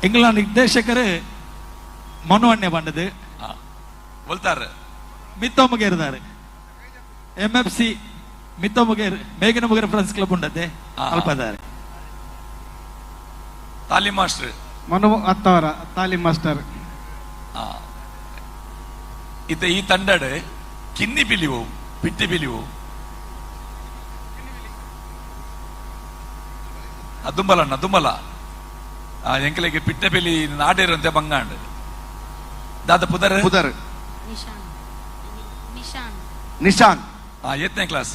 ಎಂಗ್ಲ ನಿರ್ದೇಶಕರು ಮನೋವನ್ಯ ಬಂಡದು ಒಲ್ತಾರೆ ಮಿತ್ತೊಮ್ಮಗೇರಿದ್ದಾರೆ MFC ಮಿತ್ತೊಮ್ಮಗೇರ್ ಮೇಘನ ಮುಗೇರ್ ಫ್ರೆಂಡ್ಸ್ ಕ್ಲಬ್ ಉಂಡದ್ದೆ ಅಲ್ಪದಾರೆ ತಾಲೀಮ್ ಮಾಸ್ಟರ್ ಮನು ಅತ್ತವರ ತಾಲೀಮ್ ಮಾಸ್ಟರ್ ಇತ್ತ ಈ ತಂಡಡ್ ಕಿನ್ನಿ ಪಿಲಿವು ಪಿಟ್ಟಿ ಪಿಲಿವು ದುಂಬಲಣ್ಣ ದುಂಬಲ ಎಂಕಲೆಗೆ ಪಿಟ್ಟ ಪಿಲಿ ನಾಡೇರಂತೆ ಬಂಗಾಂಡ್ ದಾದ ಪುದರ್ ಪುದರ್ ನಿಶಾನ್ ಎತ್ತನೇ ಕ್ಲಾಸ್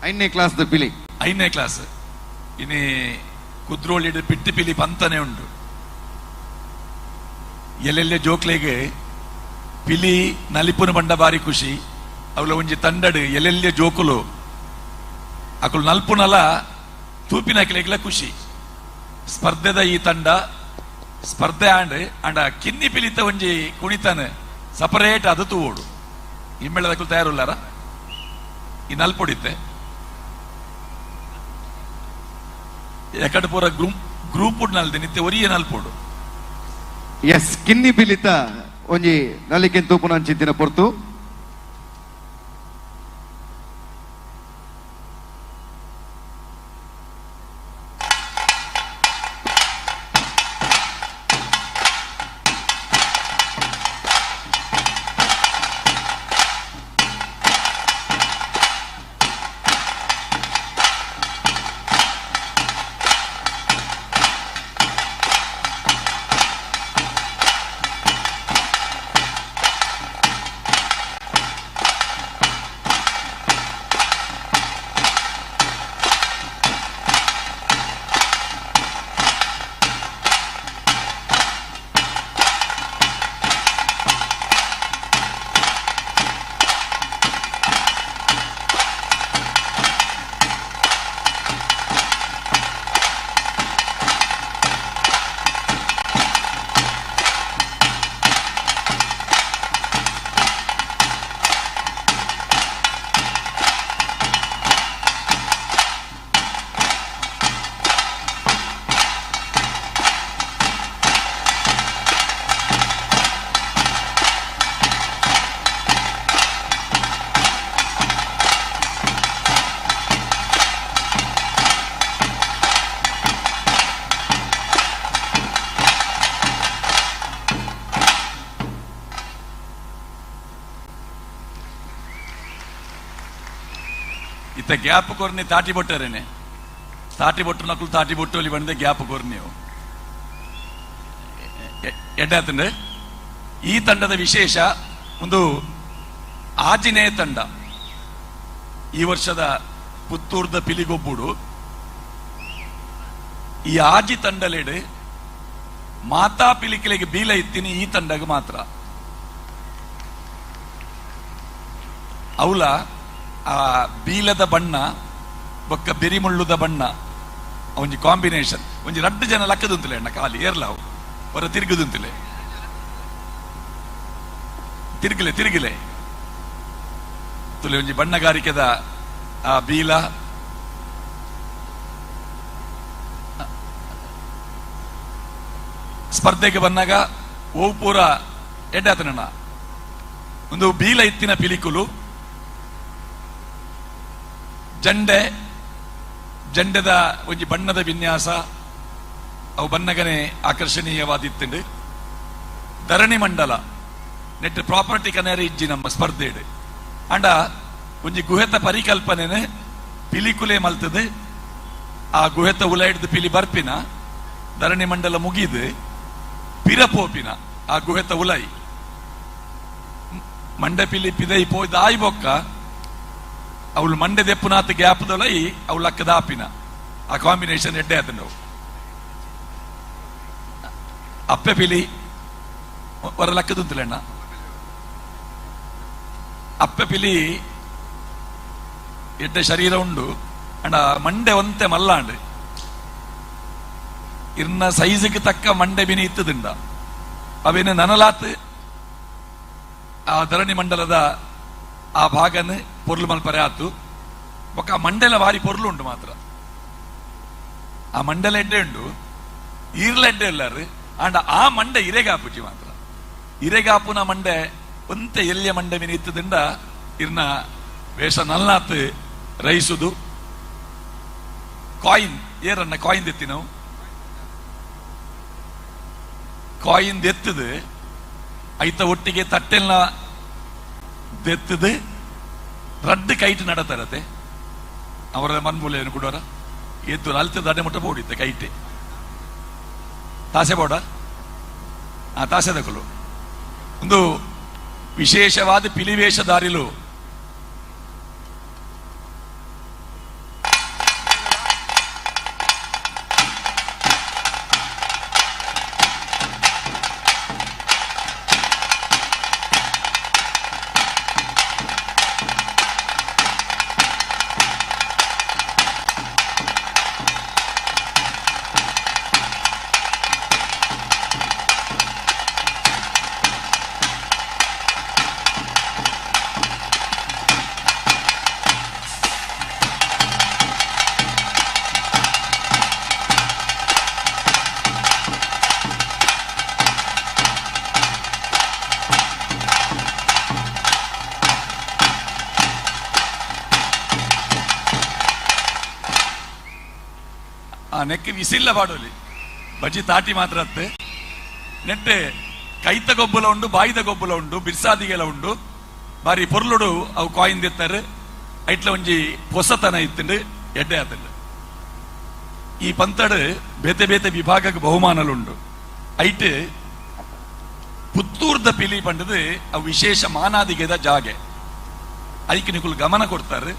5ನೇ ಕ್ಲಾಸ್ ಪಿಲಿ 5ನೇ ಕ್ಲಾಸ್ ಇನಿ ಕುದ್ರೋಳಿ ಪಿಟ್ಟಿ ಪಿಲಿ ಪಂತನೇ ಉಂಟು ಎಲ್ಲೆಲ್ಲೆ ಜೋಕ್ಲೆಗೆ ಪಿಲಿ ನಲಿಪುನ ಬಂಡ ಬಾರಿ ಖುಷಿ ಅವಳ ಒಂಜಿ ತಂಡಡ್ ಎಲ್ಲೆಲ್ಲೆ ಜೋಕುಲು ಅಕುಲು ನಲ್ಪುನಲ ತೂಪಿನ ಕಿಲೆಗ್ಲ ಖುಷಿ ಸ್ಪರ್ಧೆದ ಈ ತಂಡ ಸ್ಪರ್ಧೆ ಅಂಡ ಕಿನ್ನಿ ಪಿಲಿತ ಒಂಜಿ ಕುಣಿತಾನೆ ಸಪರೇಟ್ ಅದು ತೂವೋಡು ಇಮ್ಮೆಳದಕ್ಕೂ ತಯಾರುಲ್ಲಾರ ಈ ನಲ್ಪೊಡಿತ್ತೆ ಎಕಡೆ ಪೂರ ಗ್ರೂಪ್ ನಲ್ದೆ ನಿತ್ಯ ಒರಿಯ ನಲ್ಪೋಡು ಎಸ್ ಕಿನ್ನಿ ಪಿಲಿತ ಒಂಜಿ ನಲಿಕೆ ತೂಪುನ ಅಂಚಿತ್ತಿನ ಪೊರ್ತು ಇತ್ತ ಗ್ಯಾಪ್ ಕೊರ್ನಿ ತಾಟಿ ಬೊಟ್ಟರೇನೆ ತಾಟಿ ಬೊಟ್ಟು ನಕಲು ತಾಟಿ ಬೊಟ್ಟೋಲಿ ಬಂದೆ ಗ್ಯಾಪ್ ಕೊರ್ನಿವು ಎಡ್ಡಾತಂಡ್ ಈ ತಂಡದ ವಿಶೇಷ ಒಂದು ಆಂಜನೇಯ ತಂಡ ಈ ವರ್ಷದ ಪುತ್ತೂರ್ದ ಪಿಲಿಗೊಬ್ಬುಡು ಈ ಆಜಿ ತಂಡಲೆಡ್ ಮಾತಾ ಪಿಲಿಕಿಲೆಗೆ ಬೀಲ ಇತ್ತೀನಿ ಈ ತಂಡಗೆ ಮಾತ್ರ ಅವಳ ಆ ಬೀಲದ ಬಣ್ಣ ಬೊಕ್ಕ ಬೆರಿಮುಳ್ಳುದ ಬಣ್ಣ ಒಂಜಿ ಕಾಂಬಿನೇಷನ್ ಒಂಜಿ 2 ಜನ ಲಕ್ಕದುಂತಿಲೆ ಅಣ್ಣ ಕಾಲಿ ಏರ್ಲಾವು ಹೊರ ತಿರುಗುದುಂತಿಲೆ ತಿರುಗಿಲೆ ತುಲೆ ಒಂಜಿ ಬಣ್ಣಗಾರಿಕೆದ ಆ ಬೀಲ ಸ್ಪರ್ಧೆಗೆ ಬಂದಾಗ ಓ ಪೂರ ಎಡ್ಡಾತನಣ್ಣ ಒಂದು ಬೀಲ ಇತ್ತಿನ ಪಿಲಿಕುಲು ಜಂಡೆದ ಒಂಜಿ ಬಣ್ಣದ ವಿನ್ಯಾಸ ಅವು ಬಣ್ಣಗನೆ ಆಕರ್ಷಣೀಯವಾದಿತ್ತುಂಡು ಧರಣಿ ಮಂಡಲ ನೆಟ್ ಪ್ರಾಪರ್ಟಿ ಕನೇರಿ ಇಜ್ಜಿ ನಮ್ಮ ಸ್ಪರ್ಧೆ ಅಂಡ ಒಂಜಿ ಗುಹೆತ ಪರಿಕಲ್ಪನೆ ಪಿಲಿಕುಲೆ ಮಲ್ತದೆ ಆ ಗುಹೆತ ಉಲ ಹಿಡ್ದು ಪಿಲಿ ಬರ್ಪಿನ ಧರಣಿ ಮಂಡಲ ಮುಗಿದು ಪಿರಪೋಪಿನ ಆ ಗುಹೆತ ಉಲೈ ಮಂಡೆ ಪಿಲಿ ಪಿದೈ ಪೋಯ್ದ ಆಯ್ ಬೊಕ್ಕ ಅವಳು ಮಂಡೆ ದೆಪ್ಪುನಾಥ ಗ್ಯಾಪ್ದೊಲೈ ಅವಳು ಅಕ್ಕದಾಪಿನ ಆ ಕಾಂಬಿನೇಷನ್ ಎಡ್ಡೆ ಆತ ನಾವು ಅಪ್ಪೆ ಪಿಲಿ ಹೊರ ಲಕ್ಕದುಂತಿಲೆಣ್ಣ ಅಪ್ಪೆ ಪಿಲಿ ಎಡ್ಡೆ ಶರೀರ ಉಂಡು ಅಂಡ ಮಂಡೆ ಒಂತೆ ಮಲ್ಲಾಂಡ್ ಇರ್ನ ಸೈಜ್ಗೆ ತಕ್ಕ ಮಂಡೆ ಬಿನಿ ಇತ್ತದಿಂಡ ಅವೇನು ನನಲಾತ್ ಆ ಧರಣಿ ಮಂಡಲದ ಆ ಭಾಗನ ಪೊರ್ಲು ಮಲ್ಪರೆ ಆತು ಬೊಕ್ಕ ಆ ಮಂಡೆಲ ಭಾರಿ ಪೊರ್ಲು ಉಂಟು ಮಾತ್ರ ಆ ಮಂಡಲ ಎಡ್ಡೆ ಉಂಡು ಈರ್ಲ ಎಡ್ಡೆ ಎಲ್ಲಾರು ಅಂಡ ಆ ಮಂಡೆ ಇರೆಗಾಪುಜಿ ಮಾತ್ರ ಇರೆಗಾಪುನ ಮಂಡೆ ಒಂತೆ ಎಲ್ಲಿಯ ಮಂಡೆ ಬಿನಿ ಇತ್ತದಿಂಡ ಇರ್ನ ವೇಷ ನಲ್ಲಾತ್ ರೈಸುದು ಕಾಯಿನ್ ಏರನ್ನ ಕಾಯಿನ್ ಎತ್ತಿ ನಾವು ಕಾಯಿನ್ ಎತ್ತದು ಐತ ಒಟ್ಟಿಗೆ ತಟ್ಟೆಲ್ಲ ದೆತ್ತದು ರಡ್ಡು ಕೈಟ್ ನಡತರತೆ ಅವರ ಮನ್ಮೂಲೆಯನ್ನು ಕೊಡೋರ ಎದ್ದು ಅಲ್ತದ ಅಡೆ ಮುಟ್ಟ ಬೋಡಿದ್ದೆ ಕೈಟೆ ತಾಸೆ ಬೋಡ ಆ ತಾಸೆ ತಗೊಳ್ಳು ಒಂದು ವಿಶೇಷವಾದ ಪಿಲಿವೇಷಧಾರಿಲು ನೆಕ್ಕೆ ವಿಸಿಲ್ಲ ಪಾಡೋಲಿ ಬಜ್ಜಿ ತಾಟಿ ಮಾತ್ರ ಅತ್ತೆ ನೆಟ್ಟೆ ಕೈತ ಗೊಬ್ಬಲ ಉಂಡು ಬಾಯಿದ ಗೊಬ್ಬಲ ಉಂಡು ಬಿರ್ಸಾದಿಗೆಲ್ಲ ಉಂಡು ಬಾರಿ ಪೊರ್ಲುಡು ಅವು ಕಾಯಿನ್ ಎತ್ತಾರೆ ಐಟ್ಲ ಒಂಜಿ ಹೊಸತನ ಇತ್ತಂಡು ಎಡ್ಡೆ ಆತಂಡು ಈ ಪಂತಡ್ ಬೇತೆ ಬೇತೆ ವಿಭಾಗಕ್ಕೆ ಬಹುಮಾನಲುಂಡು ಐಟ್ ಪುತ್ತೂರ್ದ ಪಿಲಿ ಪಂಡದು ಅವು ವಿಶೇಷ ಮಾನಾದಿಗೆದ ಜಾಗೆ ಐಕ್ ನಿಕುಲು ಗಮನ ಕೊಡ್ತಾರೆ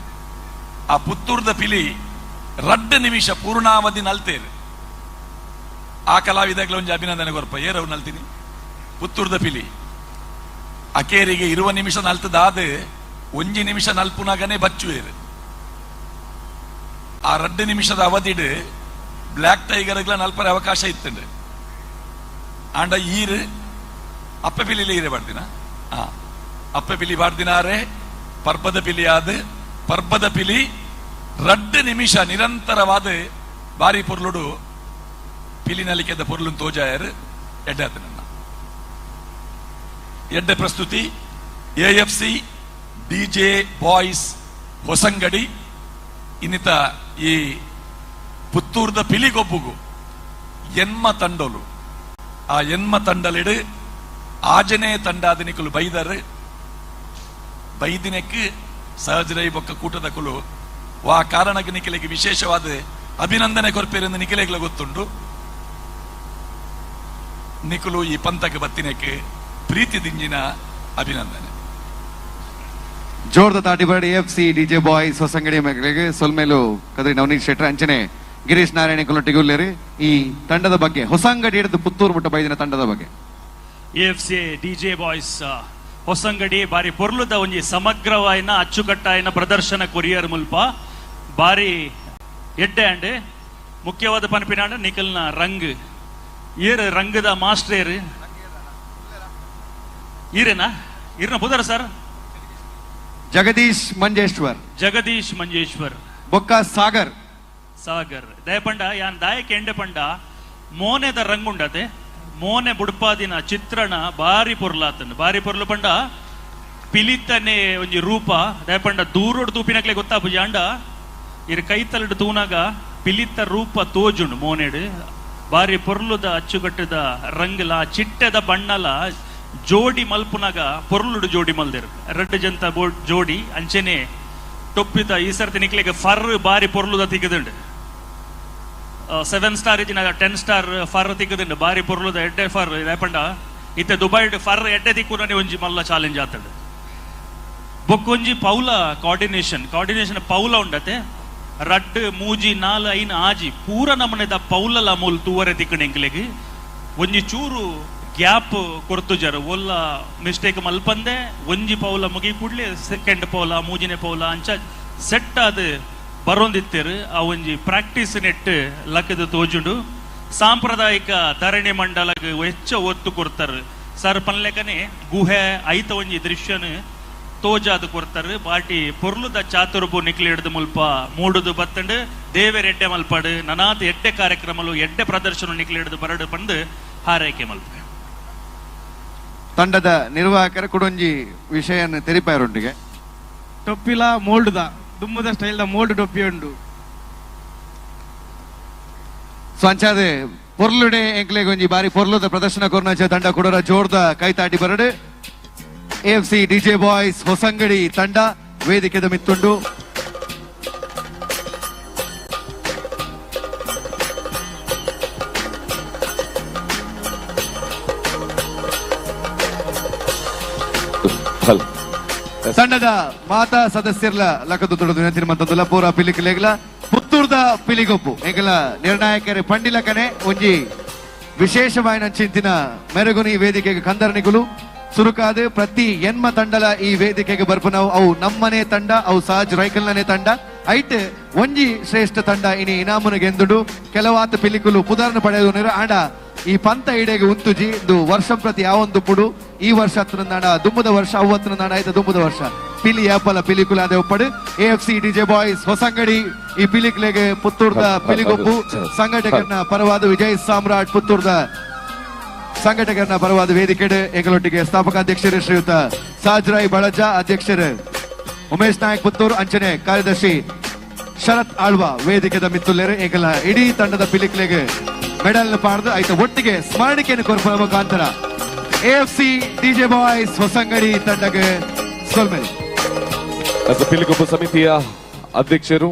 ಆ ಪುತ್ತೂರ್ದ ಪಿಲಿ 2 ನಿಮಿಷ ಪೂರ್ಣಾವಧಿ ನಲ್ತೇರು ಆ ಕಲಾವಿದಗಳ ಒಂಜಿ ಅಭಿನಂದನೆ ಕೊರ್ಪ ಏರವು ನಲ್ತೀನಿ ಪುತ್ತೂರ್ದ ಪಿಲಿ ಅಕೇರಿಗೆ 20 ನಿಮಿಷ ನಲ್ತದಾದ 1 ನಿಮಿಷ ನಲ್ಪುನಾಗನೆ ಬಚ್ಚುವೇರು ಆ 2 ನಿಮಿಷದ ಅವಧಿಡ್ ಬ್ಲಾಕ್ ಟೈಗರ್ಗಳ ನಲ್ಪರ ಅವಕಾಶ ಇತ್ತಂಡು ಆಂಡ ಈರು ಅಪ್ಪ ಪಿಲಿಲಿ ಈರೆ ಬಾಡ್ದಿನ ಅಪ್ಪ ಪಿಲಿ ಬಾಡ್ದಿನಾರೆ ಪರ್ಬದ ಪಿಲಿ ಆದ ಪರ್ಬದ ಪಿಲಿ 2 ನಿಮಿಷ ನಿರಂತರವಾದ ಬಾರಿ ಪೊರ್ಲುಡು ಪಿಲಿನಲಿಕೆದ ಪೊರ್ಲು ತೋಜಾಯರು ಎಡ್ಡೆ ಆತ ನನ್ನ ಎಡ್ಡೆ ಪ್ರಸ್ತುತಿ AFC DJ ಬಾಯ್ಸ್ ಹೊಸಂಗಡಿ ಇನ್ನಿತ ಈ ಪುತ್ತೂರ್ದ ಪಿಲಿಗೊಬ್ಬುಗು ಎನ್ಮ ತಂಡೋಲು ಆ ಎನ್ಮ ತಂಡಲಿಡು ಆಜನೇ ತಂಡಾದಿನಿಕುಲು ಬೈದರ್ ಬೈದಿನಕ್ಕೆ ಸಹಜರೈ ಬೊಕ್ಕ ಕೂಟದ ಕುಲು ವಾ ಕಾರಣಕ್ಕೆ ನಿಖಿಲೆಗೆ ವಿಶೇಷವಾದ ಅಭಿನಂದನೆ ಕೊರ್ಪೇರೆಂದು ನಿಖಿಲೆಗಳ ಗೊತ್ತುಂಟು ನಿಖುಲು ಈ ಪಂತಕ್ಕೆ ಬತ್ತಿನಕ್ಕೆ ಪ್ರೀತಿ ದಿಂಜಿನ ಅಭಿನಂದನೆ ಜೋರ್ದ ತಾಟಿಬಾಡಿ AFC DJ ಬಾಯ್ಸ್ ಹೊಸಂಗಡಿ ಮಕ್ಕಳಿಗೆ ಸೊಲ್ಮೇಲು ಕದ್ರಿ ನವನೀತ್ ಶೆಟ್ರ ಅಂಚನೆ ಗಿರೀಶ್ ನಾರಾಯಣ ಕೊಲ್ಲೊಟ್ಟಿಗುಲ್ಲೇರಿ ಈ ತಂಡದ ಬಗ್ಗೆ ಹೊಸಂಗಡಿ ಹಿಡಿದು ಪುತ್ತೂರು ಮುಟ್ಟ ಬೈದಿನ ತಂಡದ ಬಗ್ಗೆ AFC DJ ಬಾಯ್ಸ್ ಹೊಸಂಗಡಿ ಬಾರಿ ಪೊರ್ಲುದ ಒಂಜಿ ಸಮಗ್ರವಾಯಿನ ಅಚ್ಚುಕಟ್ಟಾಯಿನ ಪ್ರದರ್ಶನ ಕೊರಿಯರ್ ಮುಲ್ಪ ಬಾರಿ ಎಡ್ಡೆ ಅಂಡೆ ಮುಖ್ಯವಾದ ಪನ್ಪಿನಾಂಡ ನಿಖಲ್ನ ರಂಗ್ ಏರ್ ರಂಗದ ಮಾಸ್ಟರ್ ಈರೇನಾ ಇರ್ನ ಬುಧರ ಸರ್ ಜಗದೀಶ್ ಮಂಜೇಶ್ವರ್ ಬೊಕ್ಕ ಸಾಗರ್ ದಯಪಂಡ ಯಾನ್ ದಾಯಕ್ಕೆ ಎಂಡೆ ಪಂಡ ಮೋನೆದ ರಂಗುಂಡತೆ ಮೋನೆ ಬುಡ್ಪಾದಿನ ಚಿತ್ರಣ ಬಾರಿ ಪೊರ್ಲು ಪಂಡ ಪಿಲಿತನೆ ಒಂಜಿ ರೂಪ ದಯಪಂಡ ದೂರೋಡ್ ತೂಪಿನಕ್ಲೆ ಗೊತ್ತಾಪುಜಿ ಅಂಡ ಇರ್ ಕೈತಲ್ಡ್ ತೂನಾಗ ಪಿಲಿತ ರೂಪ ತೋಜುಂಡು ಮೋನೆಡ್ ಬಾರಿ ಪೊರ್ಲುದ ಅಚ್ಚುಗಟ್ಟದ ರಂಗಲ ಚಿಟ್ಟದ ಬಣ್ಣಲ ಜೋಡಿ ಮಲ್ಪುನಾಗ ಪೊರ್ಲುಡು ಜೋಡಿ ಮಲ್ದೇರು 2 ಜಂತ ಜೋಡಿ ಅಂಚೆನೆ ಟೊಪ್ಪಿದ ಈ ಸರ್ತಿ ನಿಕ್ಲೆಗೆ ಫರ್ ಬಾರಿ ಪೊರ್ಲುದ ತಿಗದುಂಡು 7 ಸ್ಟಾರ್ ಇಜಿನ 10 ಸ್ಟಾರ್ ಫರ್ ತಿಗದುಂಡು ಬಾರಿ ಪೊರ್ಲುದ ಎಡ್ಡೆ ಫರ್ ದಯಪಂಡ ಇತ್ತೆ ದುಬೈಡ್ ಫರ್ ಎಡ್ಡೆ ತಿಕ್ಕುನೇ ಒಂಜಿ ಮಲ್ಲ ಚಾಲೆಂಜ್ ಆತಡು ಬೊಕ್ಕೊಂಜಿ ಪೌಲ ಕೋಆರ್ಡಿನೇಷನ್ ಪೌಲ ಉಂಡತೆ ರಡ್ ಮೂಜಿ ನಾಲ್ ಐನ್ ಆಜಿ ಪೂರ ನಮನೆದ ಪೌಲಲ ಮೂಲ್ ತೂವರೆ ತಿಕ್ಕಣ ಎಂಕ್ಲೆಗ್ ಒಂಜಿ ಚೂರು ಗ್ಯಾಪ್ ಕೊರ್ತುಜರ್ ಒಲ್ಲ ಮಿಸ್ಟೇಕ್ ಮಲ್ಪಂದೆ ಒಂಜಿ ಪೌಲ ಮುಗಿ ಕೂಡ್ಲೆ ಸೆಕೆಂಡ್ ಪೌಲ ಮೂಜಿನೆ ಪೌಲ ಅಂಚ ಸೆಟ್ ಅದು ಬರೋಂದಿತ್ತೇರು ಆ ಒಂಜಿ ಪ್ರಾಕ್ಟೀಸ್ ನೆಟ್ ಲಕ್ಕದ ತೋಜುಂಡು ಸಾಂಪ್ರದಾಯಿಕ ಧರಣಿ ಮಂಡಲಗ್ ಹೆಚ್ಚ ಒತ್ತು ಕೊಡ್ತಾರೆ ಸರ್ ಪನ್ಲೆಕನೆ ಗುಹೆ ಐತ ಒಂಜಿ ದೃಶ್ಯನ ತೋಜಾದು ಕೊಡ್ತಾರೆ ಪಾಟಿ ಪೊರ್ಲುದ ಚಾತುರ್ಬು ನಿಕ್ಲಿ ಹಿಡ್ದು ಮುಲ್ಪ ಮೂಡುದು ಬತ್ತಂಡು ದೇವೇರ್ ಎಡ್ಡೆ ಮಲ್ಪಾಡು ನನಾತ್ ಎಡ್ಡೆ ಕಾರ್ಯಕ್ರಮಲು ಎಡ್ಡೆ ಪ್ರದರ್ಶನ ನಿಕ್ಲಿ ಹಿಡ್ದು ಬರಡು ಬಂದು ಹಾರೈಕೆ ಮಲ್ಪ ತಂಡದ ನಿರ್ವಾಹಕರ ಕೊಡೊಂಜಿ ವಿಷಯ ತೆರಿಪಾಯರೊಂದಿಗೆ ಟೊಪ್ಪಿಲ ಮೋಲ್ಡ್ದ ದುಮ್ಮದ ಸ್ಟೈಲ್ದ ಮೋಲ್ಡ್ ಟೊಪ್ಪಿ ಉಂಡು ಸೊ ಅಂಚಾದೆ ಪೊರ್ಲುಡೆ ಎಂಕ್ಲೆಗ್ ಒಂಜಿ ಬಾರಿ ಪೊರ್ಲುದ ಪ್ರದರ್ಶನ ಕೊರ್ನಾಚ ತಂಡ ಕೊಡೋರ ಜೋರ್ದ ಕೈತಾಟಿ ಬರಡು AFC DJ Boys ಹೊಸಂಗಡಿ ತಂಡ ವೇದಿಕೆದ ಮಿತ್ತುಂಡು ತಂಡದ ಮಾತಾ ಸದಸ್ಯರ್ಲ ಲಕದು ತೊಡದು ನೆಂತಿರುವಂತದ್ದು ಪೂರ ಪಿಲಿಕಲೆಗ್ಲ ಪುತ್ತೂರ್ದ ಪಿಲಿಗೊಪ್ಪು ಎಂಕಲ ನಿರ್ಣಾಯಕರೇ ಪಂಡಿಲಕನೆ ಒಂಜಿ ವಿಶೇಷವಾಯಿನ ಚಿಂತಿನ ಮೆರಗುನಿ ವೇದಿಕೆಗೆ ಕಂದರಣಿಗುಲು ಸುರುಕಾದ ಪ್ರತಿ ಎನ್ಮ ತಂಡಲ ಈ ವೇದಿಕೆಗೆ ಬರ್ಪುನವು ಅವು ನಮ್ಮನೆ ತಂಡ ಅವು ಸಹಜ್ ರೈಕಲ್ನನೆ ತಂಡ ಐಟ್ ಒಂಜಿ ಶ್ರೇಷ್ಠ ತಂಡ ಇನಿ ಇನಾಮುನ ಗೆಂದುಡು ಕೆಲವಾತ ಪಿಲಿಕುಲು ಪುದರ್ನ ಪಡೆದು ಆಂಡ ಈ ಪಂತ ಇಡೆಗೆ ಉಂತುಜಿ ಇದು ವರ್ಷ ಪ್ರತಿ ಯಾವೊಂದು ಪುಡು ಈ ವರ್ಷ ಹತ್ರ ನಾಡ ದುಮ್ಮದ ವರ್ಷ ಅವತ್ತಿನ ನಾಡ ಆಯ್ತ ದುಮ್ಮದ ವರ್ಷ ಪಿಲಿ ಆಪಲ ಪಿಲಿಕುಲ ಅದೇ ಒಪ್ಪಡು AFC DJ Boys ಹೊಸಂಗಡಿ ಈ ಪಿಲಿಕುಲೆಗೆ ಪುತ್ತೂರ್ದ ಪಿಲಿಗೊಪ್ಪು ಸಂಘಟಕರನ ಪರವಾದ ವಿಜಯ್ ಸಾಮ್ರಾಟ್ ಪುತ್ತೂರ್ದ ಸಂಘಟಕರನ ಪರವಾದ ವೇದಿಕೆ ಎಂಗಳೊಟ್ಟಿಗೆ ಸ್ಥಾಪಕಾಧ್ಯಕ್ಷರು ಶ್ರೀಯುತ ಸಾಜ್ರಾಯ್ ಬಳಜ ಅಧ್ಯಕ್ಷರು ಉಮೇಶ್ ನಾಯಕ್ ಪುತ್ತೂರು ಅಂಚನೆ ಕಾರ್ಯದರ್ಶಿ ಶರತ್ ಆಳ್ವ ವೇದಿಕೆದ ಮಿತ್ತುಲ್ಲೇರು ಎಂಕಲ ಇಡೀ ತಂಡದ ಪಿಲಿಕ್ಲೆಗೆ ಮೆಡಲ್ ಪಾಡ್ದು ಆಯ್ತು ಒಟ್ಟಿಗೆ ಸ್ಮರಣಿಕೆಯನ್ನು ಕೊರಪುವ ಮುಖಾಂತರ AFC DJ Boys ಹೊಸಂಗಡಿ ತಂಡಕ್ಕೆ ಸೋಲ್ಮೇಲ್ ಪಿಲಿಗೊಪ್ಪು ಸಮಿತಿಯ ಅಧ್ಯಕ್ಷರು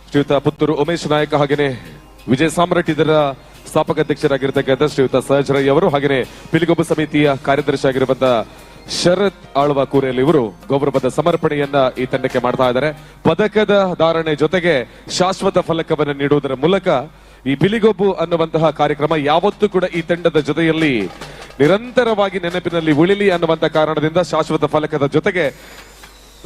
ಶ್ರೀಯುತ ಪುತ್ತೂರು ಉಮೇಶ್ ನಾಯಕ್ ಹಾಗೇನೆ ವಿಜಯ ಸಾಮ್ರಾಟ್ ಇದರ ಸ್ಥಾಪಕ ಅಧ್ಯಕ್ಷರಾಗಿರ್ತಕ್ಕಂಥ ಶ್ರೀಯುತ ಸಹಜ್ ರೈ ಅವರು ಹಾಗೇನೆ ಪಿಲಿಗೊಬ್ಬು ಸಮಿತಿಯ ಕಾರ್ಯದರ್ಶಿ ಆಗಿರುವಂತಹ ಶರತ್ ಆಳ್ವ ಕೂರೆಯಲ್ಲಿ ಇವರು ಗೌರವದ ಸಮರ್ಪಣೆಯನ್ನ ಈ ತಂಡಕ್ಕೆ ಮಾಡ್ತಾ ಇದ್ದಾರೆ. ಪದಕದ ಧಾರಣೆ ಜೊತೆಗೆ ಶಾಶ್ವತ ಫಲಕವನ್ನು ನೀಡುವುದರ ಮೂಲಕ ಈ ಪಿಲಿಗೊಬ್ಬು ಅನ್ನುವಂತಹ ಕಾರ್ಯಕ್ರಮ ಯಾವತ್ತೂ ಕೂಡ ಈ ತಂಡದ ಜೊತೆಯಲ್ಲಿ ನಿರಂತರವಾಗಿ ನೆನಪಿನಲ್ಲಿ ಉಳಿಲಿ ಅನ್ನುವಂತ ಕಾರಣದಿಂದ ಶಾಶ್ವತ ಫಲಕದ ಜೊತೆಗೆ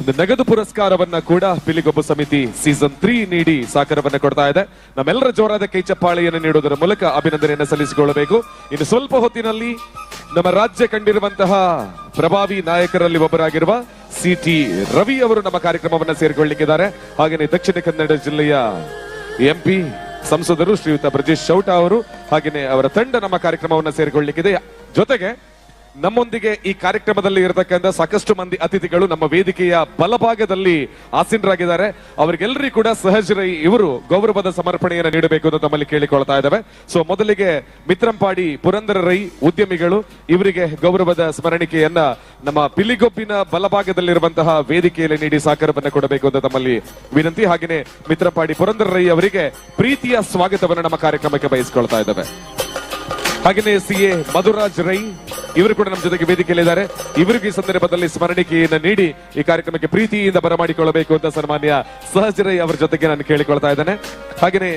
ಒಂದು ನಗದು ಪುರಸ್ಕಾರವನ್ನ ಕೂಡ ಪಿಲಿಗೊಬ್ಬು ಸಮಿತಿ ಸೀಸನ್ 3 ನೀಡಿ ಸಹಕಾರವನ್ನ ಕೊಡ್ತಾ ಇದೆ. ನಮ್ಮೆಲ್ಲರ ಜೋರಾದ ಕೈ ಚಪ್ಪಾಳೆಯನ್ನು ನೀಡುವುದರ ಮೂಲಕ ಅಭಿನಂದನೆಯನ್ನು ಸಲ್ಲಿಸಿಕೊಳ್ಳಬೇಕು. ಇನ್ನು ಸ್ವಲ್ಪ ಹೊತ್ತಿನಲ್ಲಿ ನಮ್ಮ ರಾಜ್ಯ ಕಂಡಿರುವಂತಹ ಪ್ರಭಾವಿ ನಾಯಕರಲ್ಲಿ ಒಬ್ಬರಾಗಿರುವ CT ರವಿ ಅವರು ನಮ್ಮ ಕಾರ್ಯಕ್ರಮವನ್ನ ಸೇರಿಕೊಳ್ಳಲಿಕ್ಕಿದ್ದಾರೆ. ಹಾಗೆಯೇ ದಕ್ಷಿಣ ಕನ್ನಡ ಜಿಲ್ಲೆಯ MP ಸಂಸದರು ಶ್ರೀಯುತ ಬ್ರಜೇಶ್ ಚೌಟ ಅವರು ಹಾಗೆಯೇ ಅವರ ತಂಡ ನಮ್ಮ ಕಾರ್ಯಕ್ರಮವನ್ನ ಸೇರಿಕೊಳ್ಳಲಿಕ್ಕಿದೆ. ಜೊತೆಗೆ ನಮ್ಮೊಂದಿಗೆ ಈ ಕಾರ್ಯಕ್ರಮದಲ್ಲಿ ಇರತಕ್ಕಂಥ ಸಾಕಷ್ಟು ಮಂದಿ ಅತಿಥಿಗಳು ನಮ್ಮ ವೇದಿಕೆಯ ಬಲಭಾಗದಲ್ಲಿ ಆಸೀನರಾಗಿದ್ದಾರೆ. ಅವರಿಗೆಲ್ಲರಿಗೂ ಕೂಡ ಸಹಜ್ ರೈ ಇವರು ಗೌರವದ ಸಮರ್ಪಣೆಯನ್ನು ನೀಡಬೇಕು ಅಂತ ತಮ್ಮಲ್ಲಿ ಕೇಳಿಕೊಳ್ತಾ ಇದ್ದಾವೆ. ಸೊ ಮೊದಲಿಗೆ ಮಿತ್ರಂಪಾಡಿ ಪುರಂದರ ರೈ ಉದ್ಯಮಿಗಳು ಇವರಿಗೆ ಗೌರವದ ಸ್ಮರಣಿಕೆಯನ್ನ ನಮ್ಮ ಪಿಲಿಗೊಬ್ಬಿನ ಬಲಭಾಗದಲ್ಲಿರುವಂತಹ ವೇದಿಕೆಯಲ್ಲಿ ನೀಡಿ ಸಹಕಾರವನ್ನು ಕೊಡಬೇಕು ಅಂತ ತಮ್ಮಲ್ಲಿ ವಿನಂತಿ. ಹಾಗೆಯೇ ಮಿತ್ರಂಪಾಡಿ ಪುರಂದರ ರೈ ಅವರಿಗೆ ಪ್ರೀತಿಯ ಸ್ವಾಗತವನ್ನು ನಮ್ಮ ಕಾರ್ಯಕ್ರಮಕ್ಕೆ ಬಯಸಿಕೊಳ್ತಾ ಇದ್ದಾವೆ. ಹಾಗೆಯೇ CA ಮಧುರಾಜ್ ರೈ ಇವರು ಕೂಡ ನಮ್ಮ ಜೊತೆಗೆ ವೇದಿಕೆಯಲ್ಲಿದ್ದಾರೆ. ಇವರಿಗೂ ಈ ಸಂದರ್ಭದಲ್ಲಿ ಸ್ಮರಣಿಕೆಯನ್ನು ನೀಡಿ ಈ ಕಾರ್ಯಕ್ರಮಕ್ಕೆ ಪ್ರೀತಿಯಿಂದ ಬರಮಾಡಿಕೊಳ್ಳಬೇಕು ಅಂತ ಸನ್ಮಾನ್ಯ ಸಹಜ್ ರೈ ಅವರ ಜೊತೆಗೆ ನಾನು ಕೇಳಿಕೊಳ್ತಾ ಇದ್ದೇನೆ. ಹಾಗೆಯೇ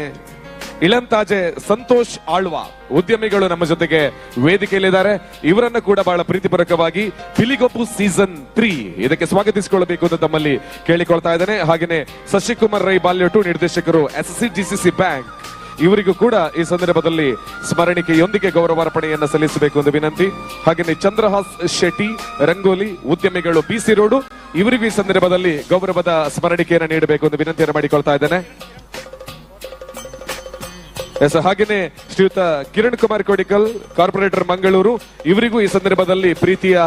ಇಳಂತಾಜೆ ಸಂತೋಷ್ ಆಳ್ವ ಉದ್ಯಮಿಗಳು ನಮ್ಮ ಜೊತೆಗೆ ವೇದಿಕೆಯಲ್ಲಿದ್ದಾರೆ. ಇವರನ್ನ ಕೂಡ ಬಹಳ ಪ್ರೀತಿಪೂರ್ವಕವಾಗಿ ಪಿಲಿಗೊಬ್ಬು ಸೀಸನ್ 3 ಇದಕ್ಕೆ ಸ್ವಾಗತಿಸಿಕೊಳ್ಳಬೇಕು ಅಂತ ತಮ್ಮಲ್ಲಿ ಕೇಳಿಕೊಳ್ತಾ ಇದ್ದೇನೆ. ಹಾಗೆಯೇ ಶಶಿಕುಮಾರ್ ರೈ ಬಾಲ್ಯೋಟು ನಿರ್ದೇಶಕರು SSC-GCC ಬ್ಯಾಂಕ್ ಇವರಿಗೂ ಕೂಡ ಈ ಸಂದರ್ಭದಲ್ಲಿ ಸ್ಮರಣಿಕೆಯೊಂದಿಗೆ ಗೌರವಾರ್ಪಣೆಯನ್ನು ಸಲ್ಲಿಸಬೇಕು ಎಂದು ವಿನಂತಿ. ಹಾಗೆಯೇ ಚಂದ್ರಹಾಸ್ ಶೆಟ್ಟಿ ರಂಗೋಲಿ ಉದ್ಯಮಿಗಳು BC ರೋಡ್ ಇವರಿಗೂ ಈ ಸಂದರ್ಭದಲ್ಲಿ ಗೌರವದ ಸ್ಮರಣಿಕೆಯನ್ನು ನೀಡಬೇಕು ಎಂದು ವಿನಂತಿಯನ್ನು ಮಾಡಿಕೊಳ್ತಾ ಇದ್ದೇನೆ. ಹಾಗೆಯೇ ಶ್ರೀಯುತ ಕಿರಣ್ ಕುಮಾರ್ ಕೋಡಿಕಲ್ ಕಾರ್ಪೊರೇಟರ್ ಮಂಗಳೂರು ಇವರಿಗೂ ಈ ಸಂದರ್ಭದಲ್ಲಿ ಪ್ರೀತಿಯ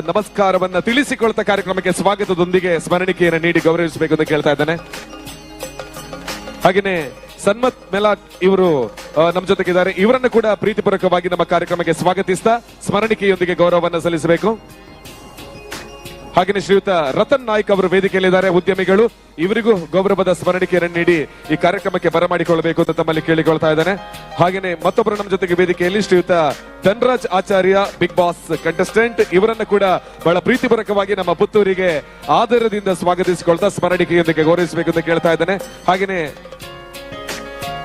ನಮಸ್ಕಾರವನ್ನ ತಿಳಿಸಿಕೊಳ್ತಾ ಕಾರ್ಯಕ್ರಮಕ್ಕೆ ಸ್ವಾಗತದೊಂದಿಗೆ ಸ್ಮರಣಿಕೆಯನ್ನು ನೀಡಿ ಗೌರವಿಸಬೇಕು ಎಂದು ಕೇಳ್ತಾ ಇದ್ದೇನೆ. ಹಾಗೆಯೇ ಸನ್ಮತ್ ಮೆಲಾಟ್ ಇವರು ನಮ್ಮ ಜೊತೆಗಿದ್ದಾರೆ. ಇವರನ್ನು ಕೂಡ ಪ್ರೀತಿಪೂರ್ವಕವಾಗಿ ನಮ್ಮ ಕಾರ್ಯಕ್ರಮಕ್ಕೆ ಸ್ವಾಗತಿಸ್ತಾ ಸ್ಮರಣಿಕೆಯೊಂದಿಗೆ ಗೌರವವನ್ನು ಸಲ್ಲಿಸಬೇಕು. ಹಾಗೆಯೇ ಶ್ರೀಯುತ ರತನ್ ನಾಯ್ಕ್ ಅವರು ವೇದಿಕೆಯಲ್ಲಿದ್ದಾರೆ ಉದ್ಯಮಿಗಳು ಇವರಿಗೂ ಗೌರವದ ಸ್ಮರಣಿಕೆಯನ್ನು ನೀಡಿ ಈ ಕಾರ್ಯಕ್ರಮಕ್ಕೆ ಬರಮಾಡಿಕೊಳ್ಳಬೇಕು ಅಂತ ತಮ್ಮಲ್ಲಿ ಕೇಳಿಕೊಳ್ತಾ ಇದ್ದೇನೆ. ಹಾಗೆಯೇ ಮತ್ತೊಬ್ಬರು ನಮ್ಮ ಜೊತೆಗೆ ವೇದಿಕೆಯಲ್ಲಿ ಶ್ರೀಯುತ ಧನ್ರಾಜ್ ಆಚಾರ್ಯ ಬಿಗ್ ಬಾಸ್ ಕಂಟೆಸ್ಟೆಂಟ್ ಇವರನ್ನು ಕೂಡ ಬಹಳ ಪ್ರೀತಿಪೂರ್ವಕವಾಗಿ ನಮ್ಮ ಪುತ್ತೂರಿಗೆ ಆದರದಿಂದ ಸ್ವಾಗತಿಸಿಕೊಳ್ತಾ ಸ್ಮರಣಿಕೆಯೊಂದಿಗೆ ಗೌರವಿಸಬೇಕು ಅಂತ ಕೇಳ್ತಾ ಇದ್ದೇನೆ.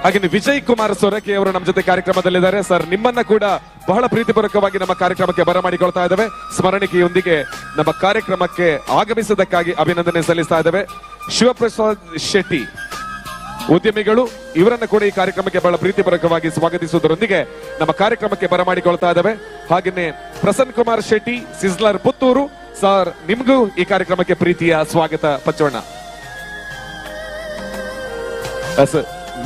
ಹಾಗೆ ವಿಜಯ್ ಕುಮಾರ್ ಸೊರಕೆ ಅವರು ನಮ್ಮ ಜೊತೆ ಕಾರ್ಯಕ್ರಮದಲ್ಲಿದ್ದಾರೆ. ಸರ್, ನಿಮ್ಮನ್ನ ಕೂಡ ಬಹಳ ಪ್ರೀತಿಪೂರ್ವಕವಾಗಿ ನಮ್ಮ ಕಾರ್ಯಕ್ರಮಕ್ಕೆ ಬರಮಾಡಿಕೊಳ್ತಾ ಇದ್ದೇವೆ. ಸ್ಮರಣಿಕೆಯೊಂದಿಗೆ ನಮ್ಮ ಕಾರ್ಯಕ್ರಮಕ್ಕೆ ಆಗಮಿಸಿದ್ದಕ್ಕಾಗಿ ಅಭಿನಂದನೆ ಸಲ್ಲಿಸ್ತಾ ಇದ್ದೇವೆ. ಶಿವಪ್ರಸಾದ್ ಶೆಟ್ಟಿ ಉದ್ಯಮಿಗಳು, ಇವರನ್ನ ಕೂಡ ಈ ಕಾರ್ಯಕ್ರಮಕ್ಕೆ ಬಹಳ ಪ್ರೀತಿಪೂರ್ವಕವಾಗಿ ಸ್ವಾಗತಿಸುವುದರೊಂದಿಗೆ ನಮ್ಮ ಕಾರ್ಯಕ್ರಮಕ್ಕೆ ಬರಮಾಡಿಕೊಳ್ತಾ ಇದ್ದೇವೆ. ಹಾಗೆಯೇ ಪ್ರಸನ್ನ ಕುಮಾರ್ ಶೆಟ್ಟಿ ಸಿಸ್ಲರ್ ಪುತ್ತೂರು ಸರ್, ನಿಮ್ಗೂ ಈ ಕಾರ್ಯಕ್ರಮಕ್ಕೆ ಪ್ರೀತಿಯ ಸ್ವಾಗತ ಪಚ್ಚೋಣ.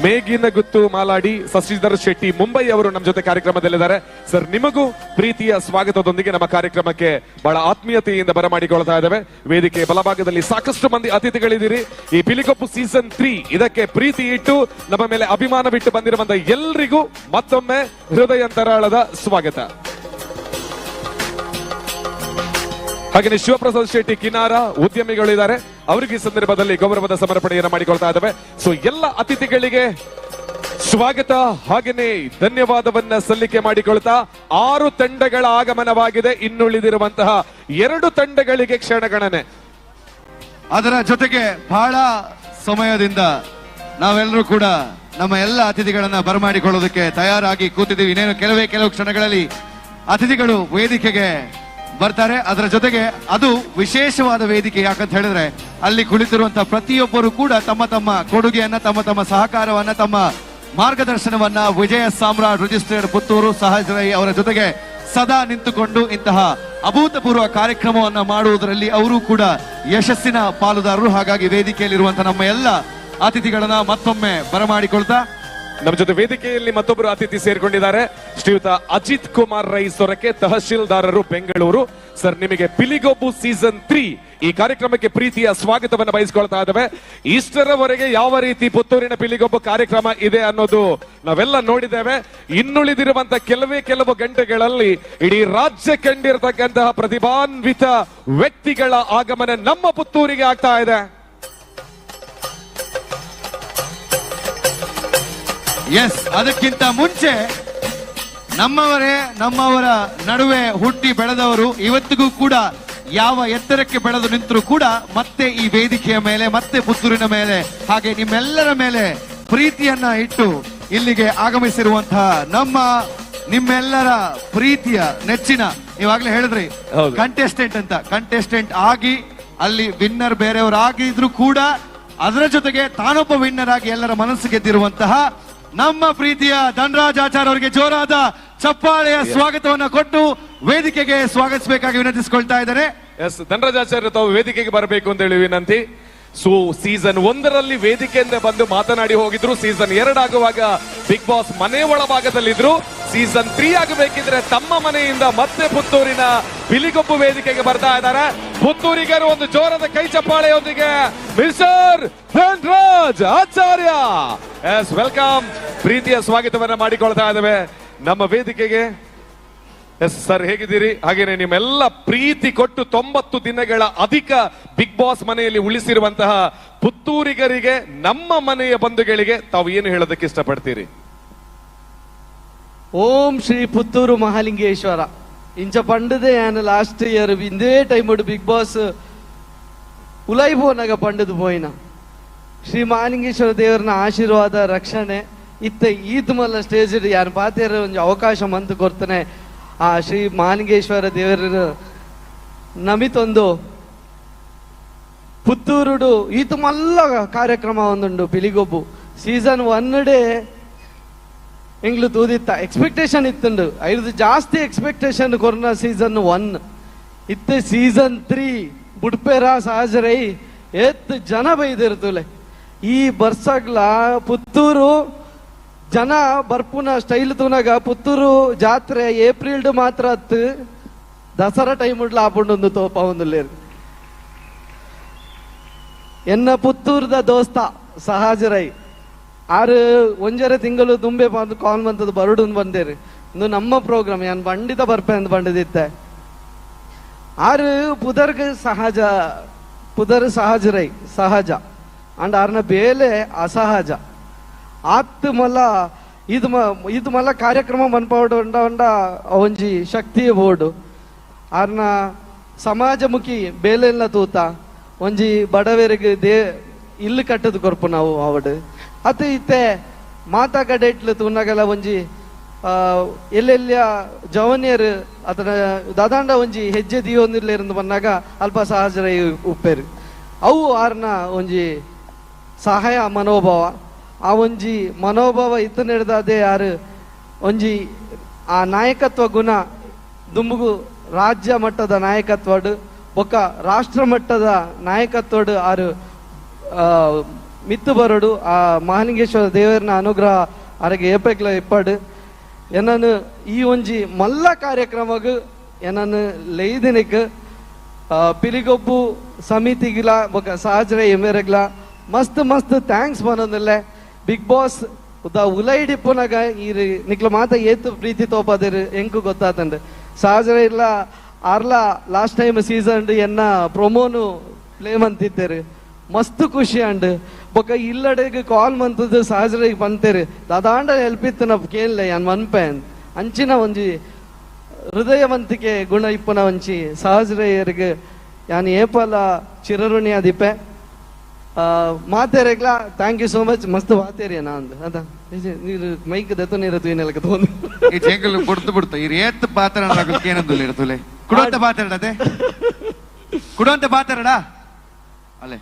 ಮೇಘಿನ ಗುತ್ತು ಮಾಲಾಡಿ ಶಶಿಧರ್ ಶೆಟ್ಟಿ ಮುಂಬೈ ಅವರು ನಮ್ಮ ಜೊತೆ ಕಾರ್ಯಕ್ರಮದಲ್ಲಿದ್ದಾರೆ. ಸರ್, ನಿಮಗೂ ಪ್ರೀತಿಯ ಸ್ವಾಗತದೊಂದಿಗೆ ನಮ್ಮ ಕಾರ್ಯಕ್ರಮಕ್ಕೆ ಬಹಳ ಆತ್ಮೀಯತೆಯಿಂದ ಬರಮಾಡಿಕೊಳ್ತಾ ಇದ್ದೇವೆ. ವೇದಿಕೆ ಬಲಭಾಗದಲ್ಲಿ ಸಾಕಷ್ಟು ಮಂದಿ ಅತಿಥಿಗಳಿದ್ದೀರಿ. ಈ ಪಿಲಿಗೊಪ್ಪು ಸೀಸನ್ 3 ಇದಕ್ಕೆ ಪ್ರೀತಿ ಇಟ್ಟು ನಮ್ಮ ಮೇಲೆ ಅಭಿಮಾನವಿಟ್ಟು ಬಂದಿರುವಂತಹ ಎಲ್ರಿಗೂ ಮತ್ತೊಮ್ಮೆ ಹೃದಯಾಂತರಾಳದ ಸ್ವಾಗತ. ಹಾಗೆ ಶಿವಪ್ರಸಾದ್ ಶೆಟ್ಟಿ ಕಿನಾರ ಉದ್ಯಮಿಗಳು ಇದ್ದಾರೆ, ಅವರಿಗೆ ಈ ಸಂದರ್ಭದಲ್ಲಿ ಗೌರವದ ಸಮರ್ಪಣೆಯನ್ನು ಮಾಡಿಕೊಳ್ತಾ ಇದ್ದೇವೆ. ಸೊ ಎಲ್ಲ ಅತಿಥಿಗಳಿಗೆ ಸ್ವಾಗತ ಹಾಗೆಯೇ ಧನ್ಯವಾದವನ್ನ ಸಲ್ಲಿಕೆ ಮಾಡಿಕೊಳ್ತಾ 6 ತಂಡಗಳ ಆಗಮನವಾಗಿದೆ. ಇನ್ನುಳಿದಿರುವಂತಹ 2 ತಂಡಗಳಿಗೆ ಕ್ಷಣಗಣನೆ. ಅದರ ಜೊತೆಗೆ ಬಹಳ ಸಮಯದಿಂದ ನಾವೆಲ್ಲರೂ ಕೂಡ ನಮ್ಮ ಎಲ್ಲ ಅತಿಥಿಗಳನ್ನ ಬರಮಾಡಿಕೊಳ್ಳೋದಕ್ಕೆ ತಯಾರಾಗಿ ಕೂತಿದ್ದೀವಿ. ಇನ್ನೇನು ಕೆಲವು ಕ್ಷಣಗಳಲ್ಲಿ ಅತಿಥಿಗಳು ವೇದಿಕೆಗೆ ಬರ್ತಾರೆ. ಅದರ ಜೊತೆಗೆ ಅದು ವಿಶೇಷವಾದ ವೇದಿಕೆ. ಯಾಕಂತ ಹೇಳಿದ್ರೆ ಅಲ್ಲಿ ಕುಳಿತಿರುವಂತಹ ಪ್ರತಿಯೊಬ್ಬರು ಕೂಡ ತಮ್ಮ ತಮ್ಮ ಕೊಡುಗೆಯನ್ನ, ತಮ್ಮ ತಮ್ಮ ಸಹಕಾರವನ್ನ, ತಮ್ಮ ಮಾರ್ಗದರ್ಶನವನ್ನ ವಿಜಯ ಸಾಮ್ರಾಟ್ ರಿಜಿಸ್ಟರ್ಡ್ ಪುತ್ತೂರು ಸಹಜ್ ರೈ ಅವರ ಜೊತೆಗೆ ಸದಾ ನಿಂತುಕೊಂಡು ಇಂತಹ ಅಭೂತಪೂರ್ವ ಕಾರ್ಯಕ್ರಮವನ್ನ ಮಾಡುವುದರಲ್ಲಿ ಅವರು ಕೂಡ ಯಶಸ್ಸಿನ ಪಾಲುದಾರರು. ಹಾಗಾಗಿ ವೇದಿಕೆಯಲ್ಲಿರುವಂತಹ ನಮ್ಮ ಎಲ್ಲ ಅತಿಥಿಗಳನ್ನ ಮತ್ತೊಮ್ಮೆ ಬರಮಾಡಿಕೊಳ್ತಾ ನಮ್ಮ ಜೊತೆ ವೇದಿಕೆಯಲ್ಲಿ ಮತ್ತೊಬ್ಬರು ಅತಿಥಿ ಸೇರ್ಕೊಂಡಿದ್ದಾರೆ. ಶ್ರೀಯುತ ಅಜಿತ್ ಕುಮಾರ್ ರೈ ಸೊರಕೆ, ತಹಶೀಲ್ದಾರರು, ಬೆಂಗಳೂರು. ಸರ್, ನಿಮಗೆ ಪಿಲಿಗೊಬ್ಬು ಸೀಸನ್ 3 ಈ ಕಾರ್ಯಕ್ರಮಕ್ಕೆ ಪ್ರೀತಿಯ ಸ್ವಾಗತವನ್ನು ಬಯಸ್ಕೊಳ್ತಾ ಇದ್ದೇವೆ. ಇಷ್ಟರವರೆಗೆ ಯಾವ ರೀತಿ ಪುತ್ತೂರಿನ ಪಿಲಿಗೊಬ್ಬು ಕಾರ್ಯಕ್ರಮ ಇದೆ ಅನ್ನೋದು ನಾವೆಲ್ಲ ನೋಡಿದ್ದೇವೆ. ಇನ್ನುಳಿದಿರುವಂತಹ ಕೆಲವು ಗಂಟೆಗಳಲ್ಲಿ ಇಡೀ ರಾಜ್ಯ ಕಂಡಿರತಕ್ಕಂತಹ ಪ್ರತಿಭಾನ್ವಿತ ವ್ಯಕ್ತಿಗಳ ಆಗಮನ ನಮ್ಮ ಪುತ್ತೂರಿಗೆ ಆಗ್ತಾ ಇದೆ. ಎಸ್, ಅದಕ್ಕಿಂತ ಮುಂಚೆ ನಮ್ಮವರ ನಡುವೆ ಹುಟ್ಟಿ ಬೆಳೆದವರು ಇವತ್ತಿಗೂ ಕೂಡ ಯಾವ ಎತ್ತರಕ್ಕೆ ಬೆಳೆದು ನಿಂತರೂ ಕೂಡ ಮತ್ತೆ ಈ ವೇದಿಕೆಯ ಮೇಲೆ, ಮತ್ತೆ ಪುತ್ತೂರಿನ ಮೇಲೆ, ಹಾಗೆ ನಿಮ್ಮೆಲ್ಲರ ಮೇಲೆ ಪ್ರೀತಿಯನ್ನ ಇಟ್ಟು ಇಲ್ಲಿಗೆ ಆಗಮಿಸಿರುವಂತಹ ನಿಮ್ಮೆಲ್ಲರ ಪ್ರೀತಿಯ ನೆಚ್ಚಿನ, ನೀವಾಗ್ಲೇ ಹೇಳಿದ್ರಿ ಕಂಟೆಸ್ಟೆಂಟ್ ಆಗಿ ಅಲ್ಲಿ ವಿನ್ನರ್ ಬೇರೆಯವರು ಆಗಿದ್ರು ಕೂಡ ಅದರ ಜೊತೆಗೆ ತಾನೊಬ್ಬ ವಿನ್ನರ್ ಆಗಿ ಎಲ್ಲರ ಮನಸ್ಸು ಗೆದ್ದಿರುವಂತಹ ನಮ್ಮ ಪ್ರೀತಿಯ ಧನರಾಜ್ ಆಚಾರ್ ಅವರಿಗೆ ಜೋರಾದ ಚಪ್ಪಾಳೆಯ ಸ್ವಾಗತವನ್ನ ಕೊಟ್ಟು ವೇದಿಕೆಗೆ ಸ್ವಾಗತಿಸಬೇಕಾಗಿ ವಿನಂತಿಸಿಕೊಳ್ತಾ ಇದ್ದಾರೆ. ಎಸ್, ಧನರಾಜ್ ಆಚಾರ್ಯ ತಾವು ವೇದಿಕೆಗೆ ಬರಬೇಕು ಅಂತ ಹೇಳಿ ವಿನಂತಿ. ಸೊ ಸೀಸನ್ 1ರಲ್ಲಿ ವೇದಿಕೆಯಿಂದ ಬಂದು ಮಾತನಾಡಿ ಹೋಗಿದ್ರು. ಸೀಸನ್ 2 ಆಗುವಾಗ ಬಿಗ್ ಬಾಸ್ ಮನೆ ಒಳಭಾಗದಲ್ಲಿದ್ರು. ಸೀಸನ್ 3 ಆಗಬೇಕಿದ್ರೆ ತಮ್ಮ ಮನೆಯಿಂದ ಮತ್ತೆ ಪುತ್ತೂರಿನ ಪಿಲಿಗೊಬ್ಬು ವೇದಿಕೆಗೆ ಬರ್ತಾ ಇದ್ದಾರೆ. ಪುತ್ತೂರಿಗರು ಒಂದು ಜೋರದ ಕೈ ಚಪ್ಪಾಳೆಯೊಂದಿಗೆ ಮಿಸ್ಟರ್ ಧನರಾಜ್ ಆಚಾರ್ಯ, ಎಸ್ ವೆಲ್ಕಮ್, ಪ್ರೀತಿಯ ಸ್ವಾಗತವನ್ನ ಮಾಡಿಕೊಳ್ತಾ ಇದ್ದೇವೆ ನಮ್ಮ ವೇದಿಕೆಗೆ. ಎಸ್ ಸರ್, ಹೇಗಿದ್ದೀರಿ? ಹಾಗೇನೆ ನಿಮ್ಮೆಲ್ಲ ಪ್ರೀತಿ ಕೊಟ್ಟು 90 ದಿನಗಳ ಅಧಿಕ ಬಿಗ್ ಬಾಸ್ ಮನೆಯಲ್ಲಿ ಉಳಿಸಿರುವಂತಹ ಪುತ್ತೂರಿಗರಿಗೆ, ನಮ್ಮ ಮನೆಯ ಬಂಧುಗಳಿಗೆ ತಾವು ಏನು ಹೇಳೋದಕ್ಕೆ ಇಷ್ಟಪಡ್ತೀರಿ? ಓಂ ಶ್ರೀ ಪುತ್ತೂರು ಮಹಾಲಿಂಗೇಶ್ವರ ಇಂಚ ಪಂಡದೆ ಆನ ಲಾಸ್ಟ್ ಇಯರ್ ಇಂದೇ ಟೈಮ್ ಬಿಗ್ ಬಾಸ್ ಉಲೈಬೋನಾಗ ಪಂಡದು ಪೋಯಿನ ಶ್ರೀ ಮಹಾಲಿಂಗೇಶ್ವರ ದೇವರನ ಆಶೀರ್ವಾದ ರಕ್ಷಣೆ ಇತ್ತ ಈದ್ ಮಲ್ಲ ಸ್ಟೇಜ್ ಯಾರು ಪಾತೇರ ಒಂದು ಅವಕಾಶ ಮಂತ್ ಕೊಡ್ತಾನೆ. ಆ ಶ್ರೀ ಮಹಾಲಿಂಗೇಶ್ವರ ದೇವರ ನಮಿತೊಂದು ಪುತ್ತೂರುಡು ಈತ ಮಲ್ಲ ಕಾರ್ಯಕ್ರಮ ಒಂದುಂಡು ಪಿಲಿಗೊಬ್ಬು ಸೀಸನ್ 1 ಎಂಗ್ಲು ತೂದಿತ್ತ ಎಕ್ಸ್ಪೆಕ್ಟೇಷನ್ ಇತ್ತುಂಡು. ಐದು ಜಾಸ್ತಿ ಎಕ್ಸ್ಪೆಕ್ಟೇಷನ್ ಕೊರೋನ ಸೀಸನ್ 1 ಇತ್ತೆ. ಸೀಸನ್ 3 ಬುಡ್ಪೇರ ಸಹಜರೈ ಎತ್ತು ಜನ ಬೈದಿರ್ತಲೆ. ಈ ಬರ್ಸಗ್ಲ ಪುತ್ತೂರು ಜನ ಬರ್ಪುನ ಸ್ಟೈಲ್ ತೂನಾಗ ಪುತ್ತೂರು ಜಾತ್ರೆ ಏಪ್ರಿಲ್ ಮಾತ್ರ ಹತ್ತು ದಸರಾ ಟೈಮ್ ಉಡ್ಲ ಆಪುಂಡು ತೋಪ ಒಂದುಲ್ಲೇರು. ಎನ್ನ ಪುತ್ತೂರ್ದ ದೋಸ್ತ ಸಹಜರೈ ಆರು ಒಂಜರ ತಿಂಗಳು ತುಂಬೆ ಬಂದು ಕಾಲ್ ಬಂತದ್ದು ಬರುಡು ಬಂದೇರಿ. ಇಂದು ನಮ್ಮ ಪ್ರೋಗ್ರಾಮ್ ಯಾನ್ ಬಂಡಿತ ಬರ್ಪೆ ಅಂತ ಬಂಡದಿತ್ತೆ. ಆರು ಪುದರ್ಗ ಪುದರ್ ಸಹಜರೈ ಸಹಜ ಅಂಡ್ ಆರ್ನ ಬೇಲೆ ಅಸಹಜ ಆತ್ ಮಲ್ಲ ಇದು ಮಲ್ಲ ಕಾರ್ಯಕ್ರಮ ಮನ್ಪೌಡು ಉಂಡ ಒಂಜಿ ಶಕ್ತಿಯ ಬೋರ್ಡು ಆರ್ನ ಸಮಾಜಮುಖಿ ಬೇಲೆಲ್ಲ ತೂತ ಒಂಜಿ ಬಡವರಿಗೆ ಇಲ್ಲು ಕಟ್ಟದು ಕೊರ್ಪು ನಾವು ಅವಡು ಅತ ಇತ್ತೆ ಮಾತಾಗಡೆಟ್ಲು ತುನ್ನಗಲ ಒಂಜಿ ಎಲ್ಲೆಲ್ಲ ಜವನಿಯರು ಅದರ ದಾದಾಂಡ ಒಂಜಿ ಹೆಜ್ಜೆ ದಿಯೋಂದಿರ್ಲೇருந்து ಬಂದಾಗ ಅಲ್ಪ ಸಹಜರೈ ಉಪ್ಪೇರು ಅವು ಆರ್ನ ಒಂಜಿ ಸಹಾಯ ಮನೋಭಾವ ಆ ಒಂಜಿ ಮನೋಭಾವ ಇತ್ತು ನಡೆದದೇ ಯಾರು ಒಂಜಿ ಆ ನಾಯಕತ್ವ ಗುಣ ದುಂಬುಗು ರಾಜ್ಯ ಮಟ್ಟದ ನಾಯಕತ್ವಡು ಬೊಕ್ಕ ರಾಷ್ಟ್ರ ಮಟ್ಟದ ನಾಯಕತ್ವಡು ಆರು ಮಿತ್ತು ಬರೋಡು ಆ ಮಹಾಲಿಂಗೇಶ್ವರ ದೇವರನ ಅನುಗ್ರಹ ಅರಗೆ ಏಪೆಕ್ಲ ಇಪ್ಪಡು ಏನನ್ನು ಈ ಒಂಜಿ ಮಲ್ಲ ಕಾರ್ಯಕ್ರಮಗು ಏನನ್ನು ಲೈದಿನಿಕ್ ಪಿಲಿಗೊಬ್ಬು ಸಮಿತಿಗಿಲ ಬೊಕ್ಕ ಸಹಜರ ಎಮ್ಮೆರಗ್ಲ ಮಸ್ತ್ ಮಸ್ತ್ ಥ್ಯಾಂಕ್ಸ್ ಮನೊಂದಿಲ್ಲ ಬಿಗ್ ಬಾಸ್ ಉಲೈಡಿಪ್ಪುನಾಗ ಈ ನಿಕ್ಲ ಮಾತ ಏತು ಪ್ರೀತಿ ತೋಪದಿರು ಎಂಕು ಗೊತ್ತಾತಂಡು ಸಹಜರ ಇಲ್ಲ ಆರ್ಲ ಲಾಸ್ಟ್ ಟೈಮ್ ಸೀಸನ್ ಎನ್ನ ಪ್ರೊಮೋನು ಪ್ಲೇ ಮಂತಿದ್ದೇರು ಮಸ್ತ್ ಖುಷಿ ಅಂಡ್ ಬೊಕ್ಕ ಇಲ್ಲಡೆಗೆ ಕಾಲ್ ಮಂತದ್ದು ಸಹಜರಿಗೆ ಬಂತೇರಿ ದಾದಾಂಡ ಹೆಲ್ಪಿತ್ತು ನಾ ಕೇಳಲೆ ಯಾನ್ ಮನ್ಪೆ ಅಂಚಿನ ಒಂಜಿ ಹೃದಯವಂತಿಕೆ ಗುಣ ಇಪ್ಪನ ಒಂಚಿ ಸಹಜರಯ್ಯರಿಗೆ ಯಾನ್ ಏಪಲ ಚಿರಋಣಿ ಅದಿಪ್ಪೆ ಮಾತೇರೆಗ್ಲ ಥ್ಯಾಂಕ್ ಯು ಸೋ ಮಚ್ ಮಸ್ತ್ ಮಾತೇರಿ ನಾ ಅಂದ್ ಅದ ನೀರು ಮೈಕ್ ದತ್ತು ನೀರತ್ತು ಏನೆಲ್ಲ ತೋಂದು ಈ ಜಂಗಲ್ ಬಿಡ್ತು ಬಿಡ್ತು ಈ ಏತ್ ಪಾತ್ರ ಏನಂದು ಇರ್ತಲೆ ಕುಡುವಂತ ಪಾತ್ರಡದೆ ಕುಡುವಂತ ಪಾತ್ರಡ ಅಲ್ಲೇ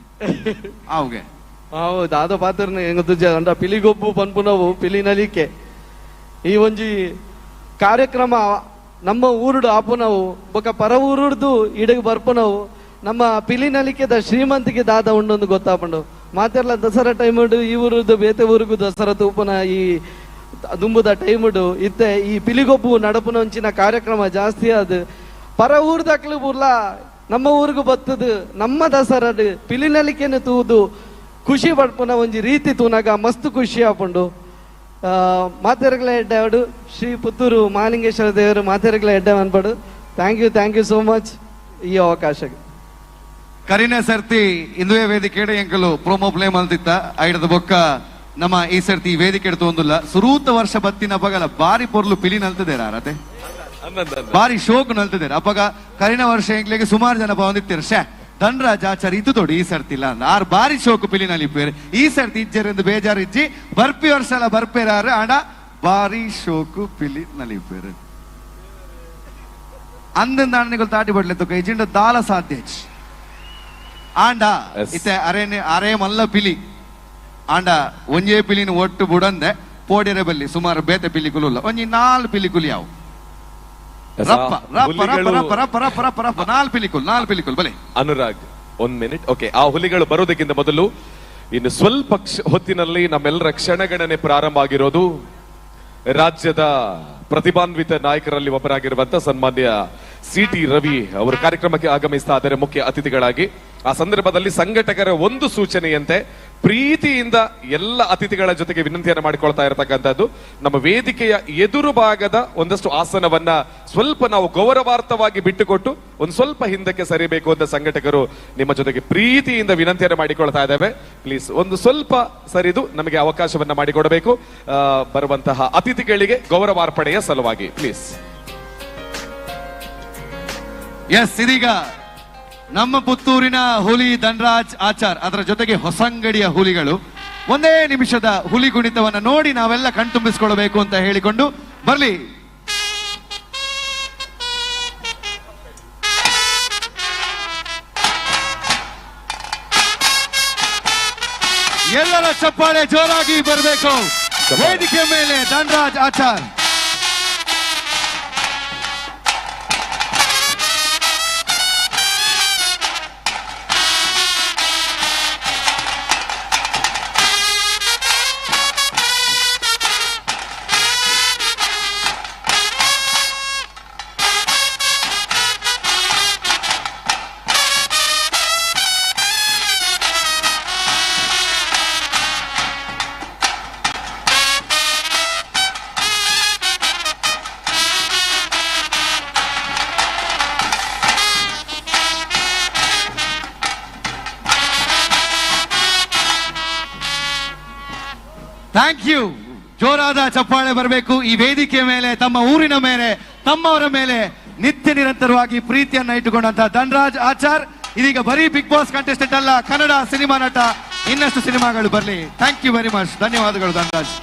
ಆವುಗೆ ಹೌದು ಅದ ಪಾತ್ರನ ಹೆಂಗ ತುಜ ಅಂಡ ಪಿಲಿಗೊಬ್ಬು ಪನ್ಪುನವು ಪಿಲಿನಲಿಕೆ ಈ ಒಂಜಿ ಕಾರ್ಯಕ್ರಮ ನಮ್ಮ ಊರುಡು ಆಪುನವು ಬೊಕ್ಕ ಪರ ಊರುಡ್ದು ಇಡಗ್ ಬರ್ಪುನವು ನಮ್ಮ ಪಿಲಿನಲಿಕೆದ ಶ್ರೀಮಂತಿಗೆ ದಾದ ಉಂಡೊಂದು ಗೊತ್ತಾಪಂಡು ಮಾತೆರ್ಲ ದಸರಾ ಟೈಮುಡು ಈ ಊರದ್ದು ಬೇತೆ ಊರಿಗೂ ದಸರಾ ತೂಪನ ಈ ದುಂಬುದ ಟೈಮುಡು ಇತ್ತೆ ಈ ಪಿಲಿಗೊಬ್ಬು ನಡಪುನ ಒಂಚಿನ ಕಾರ್ಯಕ್ರಮ ಜಾಸ್ತಿ ಅದು ಪರ ಊರ್ದಕ್ಲು ಬುರ್ಲ ನಮ್ಮ ಊರಿಗೂ ಬತ್ತದು ನಮ್ಮ ದಸರಾಡು ಪಿಲಿನಲಿಕೆನು ತೂದು ಖುಷಿ ಪಡ್ಪುನ ಒಂಜಿ ರೀತಿ ತೂನಾಗ ಮಸ್ತ್ ಖುಷಿ ಆಪುಂಡು ಮಾತೆರೆಗ್ಲ ಎಡ್ಡೆ ಶ್ರೀ ಪುತ್ತೂರು ಮಹಾಲಿಂಗೇಶ್ವರ ದೇವರು ಮಾತೆರೆಗ್ಲ ಎಡ್ಡೆ ಅನ್ಪಡು ಥ್ಯಾಂಕ್ ಯು ಸೋ ಮಚ್ ಈ ಅವಕಾಶಕ್ಕೆ ಕರಿನ ಸರ್ತಿ ಇಂದುವೆ ವೇದಿಕೆ ಎಂಕಲು ಪ್ರೋಮೋ ಪ್ಲೇ ಮಲ್ತಿತ್ತ ಐಡದ ಬೊಕ್ಕ ನಮ್ಮ ಈ ಸರ್ತಿ ವೇದಿಕೆ ತೊಂದಿಲ್ಲ ಸುರೂತ ವರ್ಷ ಬತ್ತಿನ ಪಗಲ ಬಾರಿ ಪೊರ್ಲು ಪಿಲಿ ನಲ್ತದೇರ ಆರತೆ ಬಾರಿ ಶೋಕ್ ನಲ್ತದೇರ ಅಪ್ಪಗ ಕರಿನ ವರ್ಷ ಎಂಕ್ಲೆಗೆ ಸುಮಾರು ಜನ ಬಂದಿತ್ತೀರ ಶೇ ಧನ್ರಾಜ್ ಆಚಾರ ಇದು ತೊಡಿ ಈ ಸರ್ತಿ ಇಲ್ಲ ಆರ್ ಬಾರಿ ಶೋಕು ಪಿಲಿನಲ್ಲಿ ಇಪ್ಪೇರು ಈ ಸರ್ತಿ ಇಜ್ಜರಿಂದ ಬೇಜಾರು ಇಜ್ಜಿ ಬರ್ಪಿ ವರ್ಷ ಎಲ್ಲ ಬರ್ಪೇರಾರು ಆಡ ಬಾರಿ ಶೋಕು ಪಿಲಿ ನಲಿಪೇರು ಅಂದಿಂದ ಅಣ್ಣಗಳು ತಾಟಿ ಬಡ್ಲೆ ತುಕ ಇಜಿಂಡ ದಾಲ ಸಾಧ್ಯ ಆಂಡ ಇತ್ತೆ ಅರೆ ಮಲ್ಲ ಪಿಲಿ ಆಂಡ ಒಂಜೇ ಪಿಲಿನ ಒಟ್ಟು ಬುಡಂದೆ ಪೋಡಿರೆ ಬಲ್ಲಿ ಸುಮಾರು ಬೇತೆ ಪಿಲಿ ಕುಲುಲ್ಲ ಒಂಜಿ 4 ಪಿಲಿ ಕುಲಿ ಯಾವು ರಪ್ಪ ರಪ್ಪ ರಪ್ಪ ರಪ್ಪ ರಪ್ಪ ರಪ್ಪ ರಪ್ಪ ರಪ್ಪ 4 ಪಿಲಿಕುಲ್ ಬಲೆ ಅನುರಾಗ್ 1 ಮಿನಿಟ್ ಓಕೆ ಆ ಹುಲಿಗಳು ಬರೋದಕ್ಕಿಂತ ಮೊದಲು ಇನ್ನು ಸ್ವಲ್ಪ ಹೊತ್ತಿನಲ್ಲಿ ನಮ್ಮೆಲ್ಲರ ಕ್ಷಣಗಣನೆ ಪ್ರಾರಂಭ ಆಗಿರೋದು ರಾಜ್ಯದ ಪ್ರತಿಭಾನ್ವಿತ ನಾಯಕರಲ್ಲಿ ಒಬ್ಬರಾಗಿರುವಂತ ಸನ್ಮಾನ್ಯ ಸಿಟಿ ರವಿ ಅವರು ಕಾರ್ಯಕ್ರಮಕ್ಕೆ ಆಗಮಿಸ್ತಾ ಇದ್ದಾರೆ ಮುಖ್ಯ ಅತಿಥಿಗಳಾಗಿ. ಆ ಸಂದರ್ಭದಲ್ಲಿ ಸಂಘಟಕರ ಒಂದು ಸೂಚನೆಯಂತೆ ಪ್ರೀತಿಯಿಂದ ಎಲ್ಲ ಅತಿಥಿಗಳ ಜೊತೆಗೆ ವಿನಂತಿಯನ್ನು ಮಾಡಿಕೊಳ್ತಾ ಇರತಕ್ಕಂಥದ್ದು, ನಮ್ಮ ವೇದಿಕೆಯ ಎದುರು ಭಾಗದ ಒಂದಷ್ಟು ಆಸನವನ್ನ ಸ್ವಲ್ಪ ನಾವು ಗೌರವಾರ್ಥವಾಗಿ ಬಿಟ್ಟುಕೊಟ್ಟು ಒಂದು ಸ್ವಲ್ಪ ಹಿಂದಕ್ಕೆ ಸರಿಬೇಕು ಅಂತ ಸಂಘಟಕರು ನಿಮ್ಮ ಜೊತೆಗೆ ಪ್ರೀತಿಯಿಂದ ವಿನಂತಿಯನ್ನು ಮಾಡಿಕೊಳ್ತಾ ಇದ್ದೇವೆ. ಪ್ಲೀಸ್ ಒಂದು ಸ್ವಲ್ಪ ಸರಿದು ನಮಗೆ ಅವಕಾಶವನ್ನ ಮಾಡಿಕೊಡಬೇಕು ಬರುವಂತಹ ಅತಿಥಿಗಳಿಗೆ ಗೌರವಾರ್ಪಣೆಯ ಸಲುವಾಗಿ ಪ್ಲೀಸ್. ಎಸ್, ಇದೀಗ ನಮ್ಮ ಪುತ್ತೂರಿನ ಹುಲಿ ಧನ್ರಾಜ್ ಆಚಾರ್ ಅದರ ಜೊತೆಗೆ ಹೊಸಂಗಡಿಯ ಹುಲಿಗಳು ಒಂದೇ ನಿಮಿಷದ ಹುಲಿ ಕುಣಿತವನ್ನ ನೋಡಿ ನಾವೆಲ್ಲ ಕಣ್ತುಂಬಿಸಿಕೊಳ್ಳಬೇಕು ಅಂತ ಹೇಳಿಕೊಂಡು ಬರ್ಲಿ. ಎಲ್ಲರ ಚಪ್ಪಾಳೆ ಜೋರಾಗಿ ಬರಬೇಕು. ವೇದಿಕೆ ಮೇಲೆ ಧನ್ರಾಜ್ ಆಚಾರ್. Thank you. ಜೋರಾದ ಚಪ್ಪಾಳೆ ಬರಬೇಕು. ಈ ವೇದಿಕೆ ಮೇಲೆ, ತಮ್ಮ ಊರಿನ ಮೇಲೆ, ತಮ್ಮವರ ಮೇಲೆ ನಿತ್ಯ ನಿರಂತರವಾಗಿ ಪ್ರೀತಿಯನ್ನ ಇಟ್ಟುಕೊಂಡಂತಹ ಧನ್ರಾಜ್ ಆಚಾರ್ ಇದೀಗ ಬರೀ ಬಿಗ್ ಬಾಸ್ ಕಂಟೆಸ್ಟೆಂಟ್ ಅಲ್ಲ, ಕನ್ನಡ ಸಿನಿಮಾ ನಟ. ಇನ್ನಷ್ಟು ಸಿನಿಮಾಗಳು ಬರಲಿ. Thank you very much. ಧನ್ಯವಾದಗಳು ಧನ್ರಾಜ್.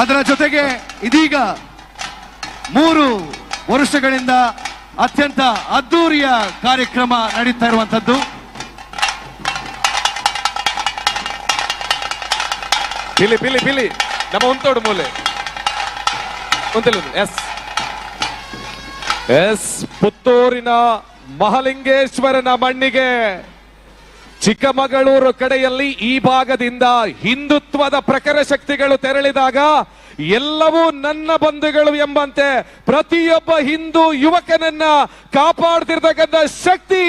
ಅದರ ಜೊತೆಗೆ ಇದೀಗ 3 ವರ್ಷಗಳಿಂದ ಅತ್ಯಂತ ಅದ್ದೂರಿಯ ಕಾರ್ಯಕ್ರಮ ನಡೀತಾ ಇರುವಂತದ್ದು. ಪಿಲಿ ಪಿಲಿ ಪಿಲಿ ನಮ್ಮ ಒಂತೋಡು ಮೂಲೆ ಎಸ್ ಎಸ್ ಪುತ್ತೂರಿನ ಮಹಾಲಿಂಗೇಶ್ವರನ ಮಣ್ಣಿಗೆ ಚಿಕ್ಕಮಗಳೂರು ಕಡೆಯಲ್ಲಿ ಈ ಭಾಗದಿಂದ ಹಿಂದುತ್ವದ ಪ್ರಖರ ಶಕ್ತಿಗಳು ತೆರಳಿದಾಗ ಎಲ್ಲವೂ ನನ್ನ ಬಂಧುಗಳು ಎಂಬಂತೆ ಪ್ರತಿಯೊಬ್ಬ ಹಿಂದೂ ಯುವಕನನ್ನ ಕಾಪಾಡ್ತಿರ್ತಕ್ಕಂಥ ಶಕ್ತಿ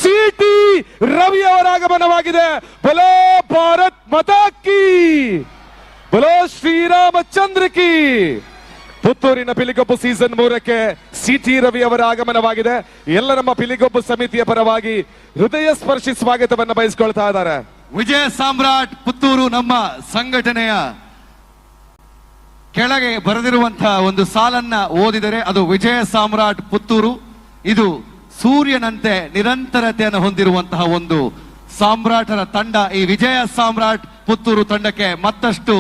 ಸಿಟಿ ರವಿ ಅವರ ಆಗಮನವಾಗಿದೆ. ಬಲೋ ಭಾರತ್ ಮಾತಾ ಕೀ, ಬಲೋ ಶ್ರೀರಾಮಚಂದ್ರ ಕೀ. ಪುತ್ತೂರಿನ ಪಿಲಿಗೊಬ್ಬು ಸೀಸನ್ 3ಕ್ಕೆ ಸಿಟಿ ರವಿ ಅವರ ಆಗಮನವಾಗಿದೆ. ಎಲ್ಲ ನಮ್ಮ ಪಿಲಿಗೊಬ್ಬು ಸಮಿತಿಯ ಪರವಾಗಿ ಹೃದಯ ಸ್ಪರ್ಶಿ ಸ್ವಾಗತವನ್ನು ಬಯಸ್ಕೊಳ್ತಾ ಇದ್ದಾರೆ. ವಿಜಯ ಸಾಮ್ರಾಟ್ ಪುತ್ತೂರು ನಮ್ಮ ಸಂಘಟನೆಯ ಕೆಳಗೆ ಬರೆದಿರುವಂತಹ ಒಂದು ಸಾಲನ್ನ ಓದಿದರೆ ಅದು ವಿಜಯ ಸಾಮ್ರಾಟ್ ಪುತ್ತೂರು. ಇದು ಸೂರ್ಯನಂತೆ ನಿರಂತರತೆಯನ್ನು ಹೊಂದಿರುವಂತಹ ಒಂದು ಸಾಮ್ರಾಟರ ತಂಡ. ಈ ವಿಜಯ ಸಾಮ್ರಾಟ್ ಪುತ್ತೂರು ತಂಡಕ್ಕೆ ಮತ್ತಷ್ಟು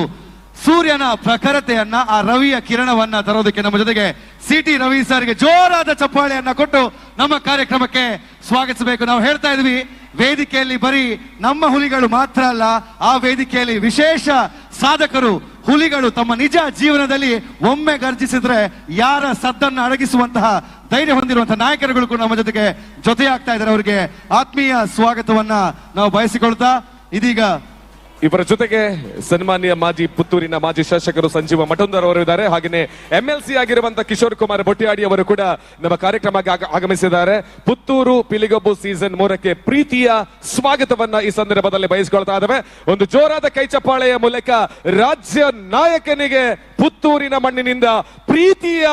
ಸೂರ್ಯನ ಪ್ರಖರತೆಯನ್ನ, ಆ ರವಿಯ ಕಿರಣವನ್ನ ತರೋದಕ್ಕೆ ನಮ್ಮ ಜೊತೆಗೆ ಸಿಟಿ ರವಿ ಸರ್ಗೆ ಜೋರಾದ ಚಪ್ಪಾಳೆಯನ್ನ ಕೊಟ್ಟು ನಮ್ಮ ಕಾರ್ಯಕ್ರಮಕ್ಕೆ ಸ್ವಾಗತಿಸಬೇಕು. ನಾವು ಹೇಳ್ತಾ ಇದ್ವಿ, ವೇದಿಕೆಯಲ್ಲಿ ಬರೀ ನಮ್ಮ ಹುಲಿಗಳು ಮಾತ್ರ ಅಲ್ಲ, ಆ ವೇದಿಕೆಯಲ್ಲಿ ವಿಶೇಷ ಸಾಧಕರು, ಹುಲಿಗಳು ತಮ್ಮ ನಿಜ ಜೀವನದಲ್ಲಿ ಒಮ್ಮೆ ಗರ್ಜಿಸಿದ್ರೆ ಯಾರ ಸದ್ದನ್ನು ಅಡಗಿಸುವಂತಹ ಧೈರ್ಯ ಹೊಂದಿರುವಂತಹ ನಾಯಕರುಗಳು ಕೂಡ ನಮ್ಮ ಜೊತೆಯಾಗ್ತಾ ಇದ್ದಾರೆ. ಅವರಿಗೆ ಆತ್ಮೀಯ ಸ್ವಾಗತವನ್ನ ನಾವು ಬಯಸಿಕೊಳ್ತಾ ಇದೀಗ ಇವರ ಜೊತೆಗೆ ಸನ್ಮಾನ್ಯ ಪುತ್ತೂರಿನ ಮಾಜಿ ಶಾಸಕರು ಸಂಜೀವ ಮಠಂದರ್ ಅವರು ಇದ್ದಾರೆ. ಹಾಗೆಯೇ MLC ಆಗಿರುವಂತಹ ಕಿಶೋರ್ ಕುಮಾರ್ ಬೊಟ್ಟಿಯಾಡಿ ಅವರು ಕೂಡ ನಮ್ಮ ಕಾರ್ಯಕ್ರಮಕ್ಕೆ ಆಗಮಿಸಿದ್ದಾರೆ. ಪುತ್ತೂರು ಪಿಲಿಗೊಬ್ಬು ಸೀಸನ್ 3ಕ್ಕೆ ಪ್ರೀತಿಯ ಸ್ವಾಗತವನ್ನ ಈ ಸಂದರ್ಭದಲ್ಲಿ ಬಯಸಿಕೊಳ್ತಾ ಇದ್ದೇವೆ. ಒಂದು ಜೋರಾದ ಕೈಚಪ್ಪಾಳೆಯ ಮೂಲಕ ರಾಜ್ಯ ನಾಯಕನಿಗೆ ಪುತ್ತೂರಿನ ಮಣ್ಣಿನಿಂದ ಪ್ರೀತಿಯ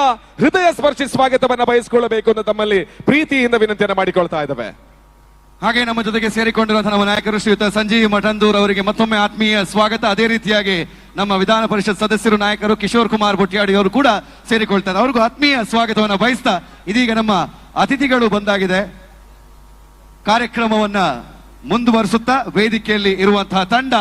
ಹೃದಯ ಸ್ಪರ್ಶಿ ಸ್ವಾಗತವನ್ನ ಬಯಸಿಕೊಳ್ಳಬೇಕು ಅಂತ ತಮ್ಮಲ್ಲಿ ಪ್ರೀತಿಯಿಂದ ವಿನಂತಿಯನ್ನು ಮಾಡಿಕೊಳ್ತಾ ಇದ್ದೇವೆ. ಹಾಗೆ ನಮ್ಮ ಜೊತೆಗೆ ಸೇರಿಕೊಂಡಿರುವಂತಹ ನಮ್ಮ ನಾಯಕರು ಶ್ರೀಯುತ ಸಂಜೀವ್ ಮಠಂದೂರ್ ಅವರಿಗೆ ಮತ್ತೊಮ್ಮೆ ಆತ್ಮೀಯ ಸ್ವಾಗತ. ಅದೇ ರೀತಿಯಾಗಿ ನಮ್ಮ ವಿಧಾನ ಪರಿಷತ್ ಸದಸ್ಯರು ನಾಯಕರು ಕಿಶೋರ್ ಕುಮಾರ್ ಬೊಟ್ಟಿಯಾಡಿ ಅವರು ಕೂಡ ಸೇರಿಕೊಳ್ತಾರೆ. ಅವ್ರಿಗೂ ಆತ್ಮೀಯ ಸ್ವಾಗತವನ್ನ ಬಯಸ್ತಾ ಇದೀಗ ನಮ್ಮ ಅತಿಥಿಗಳು ಬಂದಾಗಿದೆ. ಕಾರ್ಯಕ್ರಮವನ್ನ ಮುಂದುವರಿಸುತ್ತಾ ವೇದಿಕೆಯಲ್ಲಿ ಇರುವಂತಹ ತಂಡ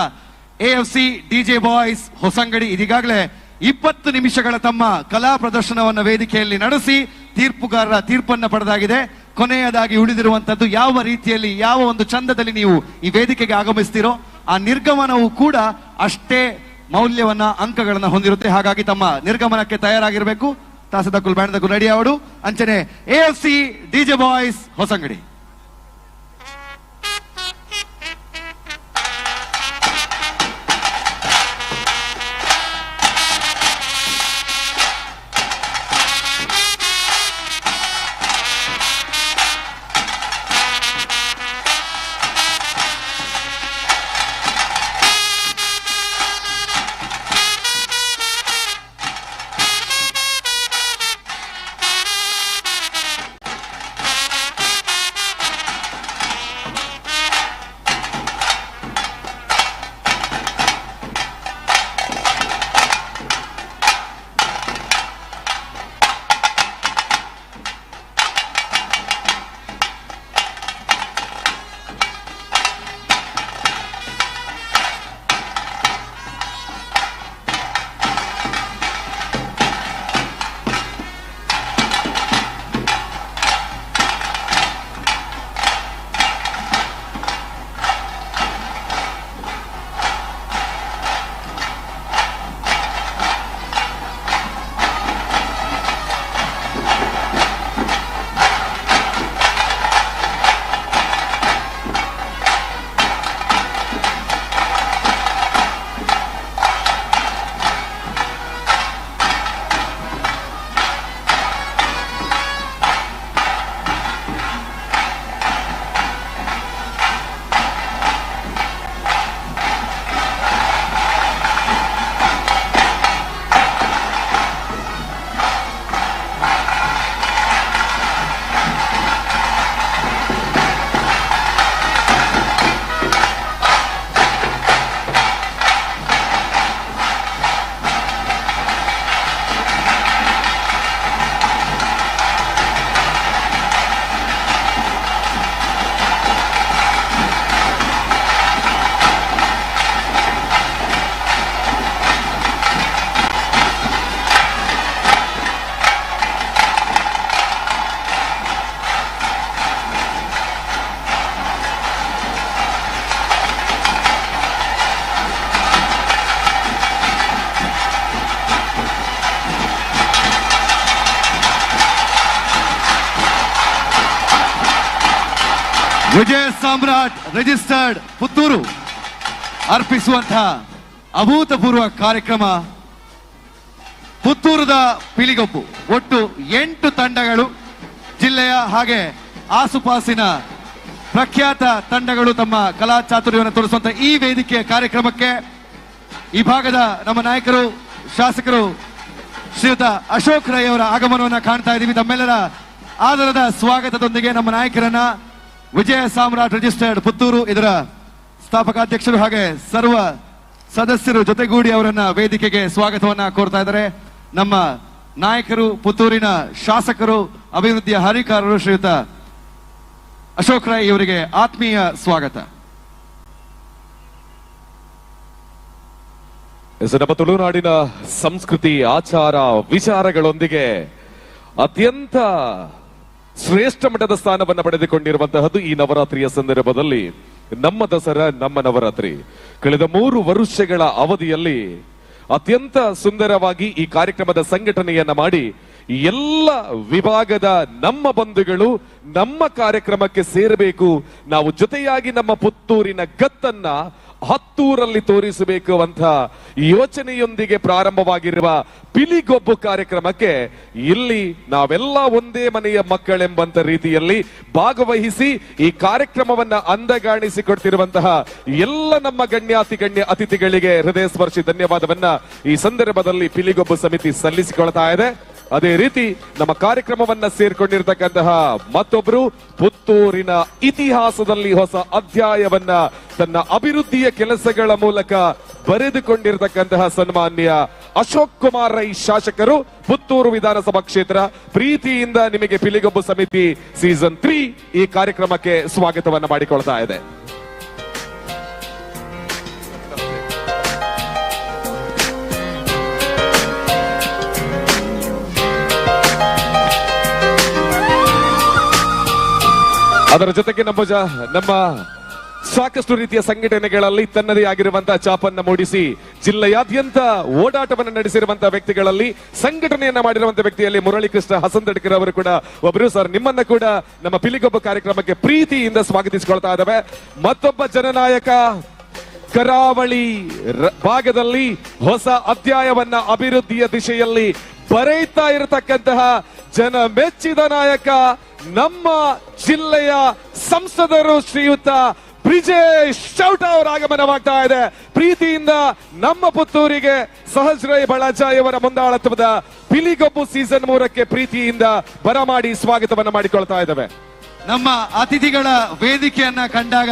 AFC DJ ಬಾಯ್ಸ್ ಹೊಸಂಗಡಿ ಇದೀಗಾಗಲೇ 20 ನಿಮಿಷಗಳ ತಮ್ಮ ಕಲಾ ಪ್ರದರ್ಶನವನ್ನ ವೇದಿಕೆಯಲ್ಲಿ ನಡೆಸಿ ತೀರ್ಪುಗಾರರ ತೀರ್ಪನ್ನ ಪಡೆದಾಗಿದೆ. ಕೊನೆಯದಾಗಿ ಉಳಿದಿರುವಂತದ್ದು ಯಾವ ರೀತಿಯಲ್ಲಿ, ಯಾವ ಒಂದು ಚಂದದಲ್ಲಿ ನೀವು ಈ ವೇದಿಕೆಗೆ ಆಗಮಿಸ್ತೀರೋ ಆ ನಿರ್ಗಮನವು ಕೂಡ ಅಷ್ಟೇ ಮೌಲ್ಯವನ್ನ, ಅಂಕಗಳನ್ನ ಹೊಂದಿರುತ್ತೆ. ಹಾಗಾಗಿ ತಮ್ಮ ನಿರ್ಗಮನಕ್ಕೆ ತಯಾರಾಗಿರಬೇಕು. ತಾಸದಕ್ಕೂ ಬ್ಯಾಂಡ್ದಕ್ಕೂ ರೆಡಿ ಆವಡು ಅಂಚನೆ AFC DJ ಬಾಯ್ಸ್ ಹೊಸಂಗಡಿ. ವಿಜಯ ಸಾಮ್ರಾಟ್ ರಿಜಿಸ್ಟರ್ಡ್ ಪುತ್ತೂರು ಅರ್ಪಿಸುವಂತಹ ಅಭೂತಪೂರ್ವ ಕಾರ್ಯಕ್ರಮ. ಪುತ್ತೂರದ ಪಿಲಿಗೊಬ್ಬು ಒಟ್ಟು 8 ತಂಡಗಳು, ಜಿಲ್ಲೆಯ ಹಾಗೆ ಆಸುಪಾಸಿನ ಪ್ರಖ್ಯಾತ ತಂಡಗಳು ತಮ್ಮ ಕಲಾ ಚಾತುರ್ಯವನ್ನು ತೋರಿಸುವಂತ ಈ ವೇದಿಕೆಯ ಕಾರ್ಯಕ್ರಮಕ್ಕೆ ಈ ಭಾಗದ ನಮ್ಮ ನಾಯಕರು, ಶಾಸಕರು ಶ್ರೀಯುತ ಅಶೋಕ್ ರೈ ಅವರ ಆಗಮನವನ್ನು ಕಾಣ್ತಾ ಇದ್ದೀವಿ. ತಮ್ಮೆಲ್ಲರ ಆದರದ ಸ್ವಾಗತದೊಂದಿಗೆ ನಮ್ಮ ನಾಯಕರನ್ನ ವಿಜಯ ಸಾಮ್ರಾಟ್ ರಿಜಿಸ್ಟರ್ಡ್ ಪುತ್ತೂರು ಇದರ ಸ್ಥಾಪಕಾಧ್ಯಕ್ಷರು ಹಾಗೆ ಸರ್ವ ಸದಸ್ಯರು ಜೊತೆಗೂಡಿ ಅವರನ್ನ ವೇದಿಕೆಗೆ ಸ್ವಾಗತವನ್ನ ಕೋರ್ತಾ ಇದ್ದಾರೆ. ನಮ್ಮ ನಾಯಕರು, ಪುತ್ತೂರಿನ ಶಾಸಕರು, ಅಭಿವೃದ್ಧಿಯ ಹರಿಕಾರರು ಶ್ರೀಯುತ ಅಶೋಕ್ ರೈ ಇವರಿಗೆ ಆತ್ಮೀಯ ಸ್ವಾಗತ. ನಮ್ಮ ತುಳುನಾಡಿನ ಸಂಸ್ಕೃತಿ, ಆಚಾರ, ವಿಚಾರಗಳೊಂದಿಗೆ ಅತ್ಯಂತ ಶ್ರೇಷ್ಠ ಮಟ್ಟದ ಸ್ಥಾನವನ್ನು ಪಡೆದುಕೊಂಡಿರುವಂತಹದ್ದು ಈ ನವರಾತ್ರಿಯ ಸಂದರ್ಭದಲ್ಲಿ ನಮ್ಮ ದಸರಾ, ನಮ್ಮ ನವರಾತ್ರಿ. ಕಳೆದ 3 ವರ್ಷಗಳ ಅವಧಿಯಲ್ಲಿ ಅತ್ಯಂತ ಸುಂದರವಾಗಿ ಈ ಕಾರ್ಯಕ್ರಮದ ಸಂಘಟನೆಯನ್ನ ಮಾಡಿ ಎಲ್ಲ ವಿಭಾಗದ ನಮ್ಮ ಬಂಧುಗಳು ನಮ್ಮ ಕಾರ್ಯಕ್ರಮಕ್ಕೆ ಸೇರಬೇಕು, ನಾವು ಜೊತೆಯಾಗಿ ನಮ್ಮ ಪುತ್ತೂರಿನ ಗತ್ತನ್ನ ಹತ್ತೂರಲ್ಲಿ ತೋರಿಸಬೇಕು ಅಂತ ಯೋಚನೆಯೊಂದಿಗೆ ಪ್ರಾರಂಭವಾಗಿರುವ ಪಿಲಿಗೊಬ್ಬು ಕಾರ್ಯಕ್ರಮಕ್ಕೆ ಇಲ್ಲಿ ನಾವೆಲ್ಲ ಒಂದೇ ಮನೆಯ ಮಕ್ಕಳೆಂಬಂತ ರೀತಿಯಲ್ಲಿ ಭಾಗವಹಿಸಿ ಈ ಕಾರ್ಯಕ್ರಮವನ್ನ ಅಂದಗಾಣಿಸಿಕೊಡ್ತಿರುವಂತಹ ಎಲ್ಲ ನಮ್ಮ ಗಣ್ಯ ಅತಿಥಿಗಳಿಗೆ ಹೃದಯ ಸ್ಪರ್ಶಿ ಧನ್ಯವಾದವನ್ನ ಈ ಸಂದರ್ಭದಲ್ಲಿ ಪಿಲಿಗೊಬ್ಬು ಸಮಿತಿ ಸಲ್ಲಿಸಿಕೊಳ್ತಾ ಇದೆ. ಅದೇ ರೀತಿ ನಮ್ಮ ಕಾರ್ಯಕ್ರಮವನ್ನ ಸೇರ್ಕೊಂಡಿರ್ತಕ್ಕಂತಹ ಮತ್ತೊಬ್ರು ಪುತ್ತೂರಿನ ಇತಿಹಾಸದಲ್ಲಿ ಹೊಸ ಅಧ್ಯಾಯವನ್ನ ತನ್ನ ಅಭಿವೃದ್ಧಿಯ ಕೆಲಸಗಳ ಮೂಲಕ ಬರೆದುಕೊಂಡಿರತಕ್ಕಂತಹ ಸನ್ಮಾನ್ಯ ಅಶೋಕ್ ಕುಮಾರ್ ರೈ ಶಾಸಕರು, ಪುತ್ತೂರು ವಿಧಾನಸಭಾ ಕ್ಷೇತ್ರ, ಪ್ರೀತಿಯಿಂದ ನಿಮಗೆ ಪಿಲಿಗೊಬ್ಬು ಸಮಿತಿ ಸೀಸನ್ 3 ಈ ಕಾರ್ಯಕ್ರಮಕ್ಕೆ ಸ್ವಾಗತವನ್ನ ಮಾಡಿಕೊಳ್ತಾ ಇದೆ. ಅದರ ಜೊತೆಗೆ ನಮ್ಮ ಸಾಕಷ್ಟು ರೀತಿಯ ಸಂಘಟನೆಗಳಲ್ಲಿ ತನ್ನದೇ ಆಗಿರುವಂತಹ ಚಾಪನ್ನ ಮೂಡಿಸಿ ಜಿಲ್ಲೆಯಾದ್ಯಂತ ಓಡಾಟವನ್ನು ನಡೆಸಿರುವಂತಹ ವ್ಯಕ್ತಿಗಳಲ್ಲಿ, ಸಂಘಟನೆಯನ್ನ ಮಾಡಿರುವಂತಹ ವ್ಯಕ್ತಿಯಲ್ಲಿ ಮುರಳೀಕೃಷ್ಣ ಹಸಂದಡ್ಕರ್ ಅವರು ಕೂಡ ಒಬ್ಬರು. ಸರ್, ನಿಮ್ಮನ್ನ ಕೂಡ ನಮ್ಮ ಪಿಲಿಗೊಬ್ಬು ಕಾರ್ಯಕ್ರಮಕ್ಕೆ ಪ್ರೀತಿಯಿಂದ ಸ್ವಾಗತಿಸಿಕೊಳ್ತಾ ಇದ್ದಾವೆ. ಮತ್ತೊಬ್ಬ ಜನನಾಯಕ, ಕರಾವಳಿ ಭಾಗದಲ್ಲಿ ಹೊಸ ಅಧ್ಯಾಯವನ್ನ ಅಭಿವೃದ್ಧಿಯ ದಿಶೆಯಲ್ಲಿ ಬರೆಯುತ್ತಾ ಇರತಕ್ಕಂತಹ ಜನ ಮೆಚ್ಚಿದ ನಾಯಕ, ನಮ್ಮ ಜಿಲ್ಲೆಯ ಸಂಸದರು ಶ್ರೀಯುತ ಬ್ರಿಜೇಶ್ ಚೌಟ ಅವರ ಆಗಮನವಾಗ್ತಾ ಇದೆ. ಪ್ರೀತಿಯಿಂದ ನಮ್ಮ ಪುತ್ತೂರಿಗೆ ಸಹಜ್ ರೈ ಬಳಜಾ ಇವರ ಮುಂದಾಳತ್ವದ ಪಿಲಿಗೊಬ್ಬು ಸೀಸನ್ 3ಕ್ಕೆ ಪ್ರೀತಿಯಿಂದ ಬರಮಾಡಿ ಸ್ವಾಗತವನ್ನ ಮಾಡಿಕೊಳ್ತಾ ಇದ್ದೇವೆ. ನಮ್ಮ ಅತಿಥಿಗಳ ವೇದಿಕೆಯನ್ನ ಕಂಡಾಗ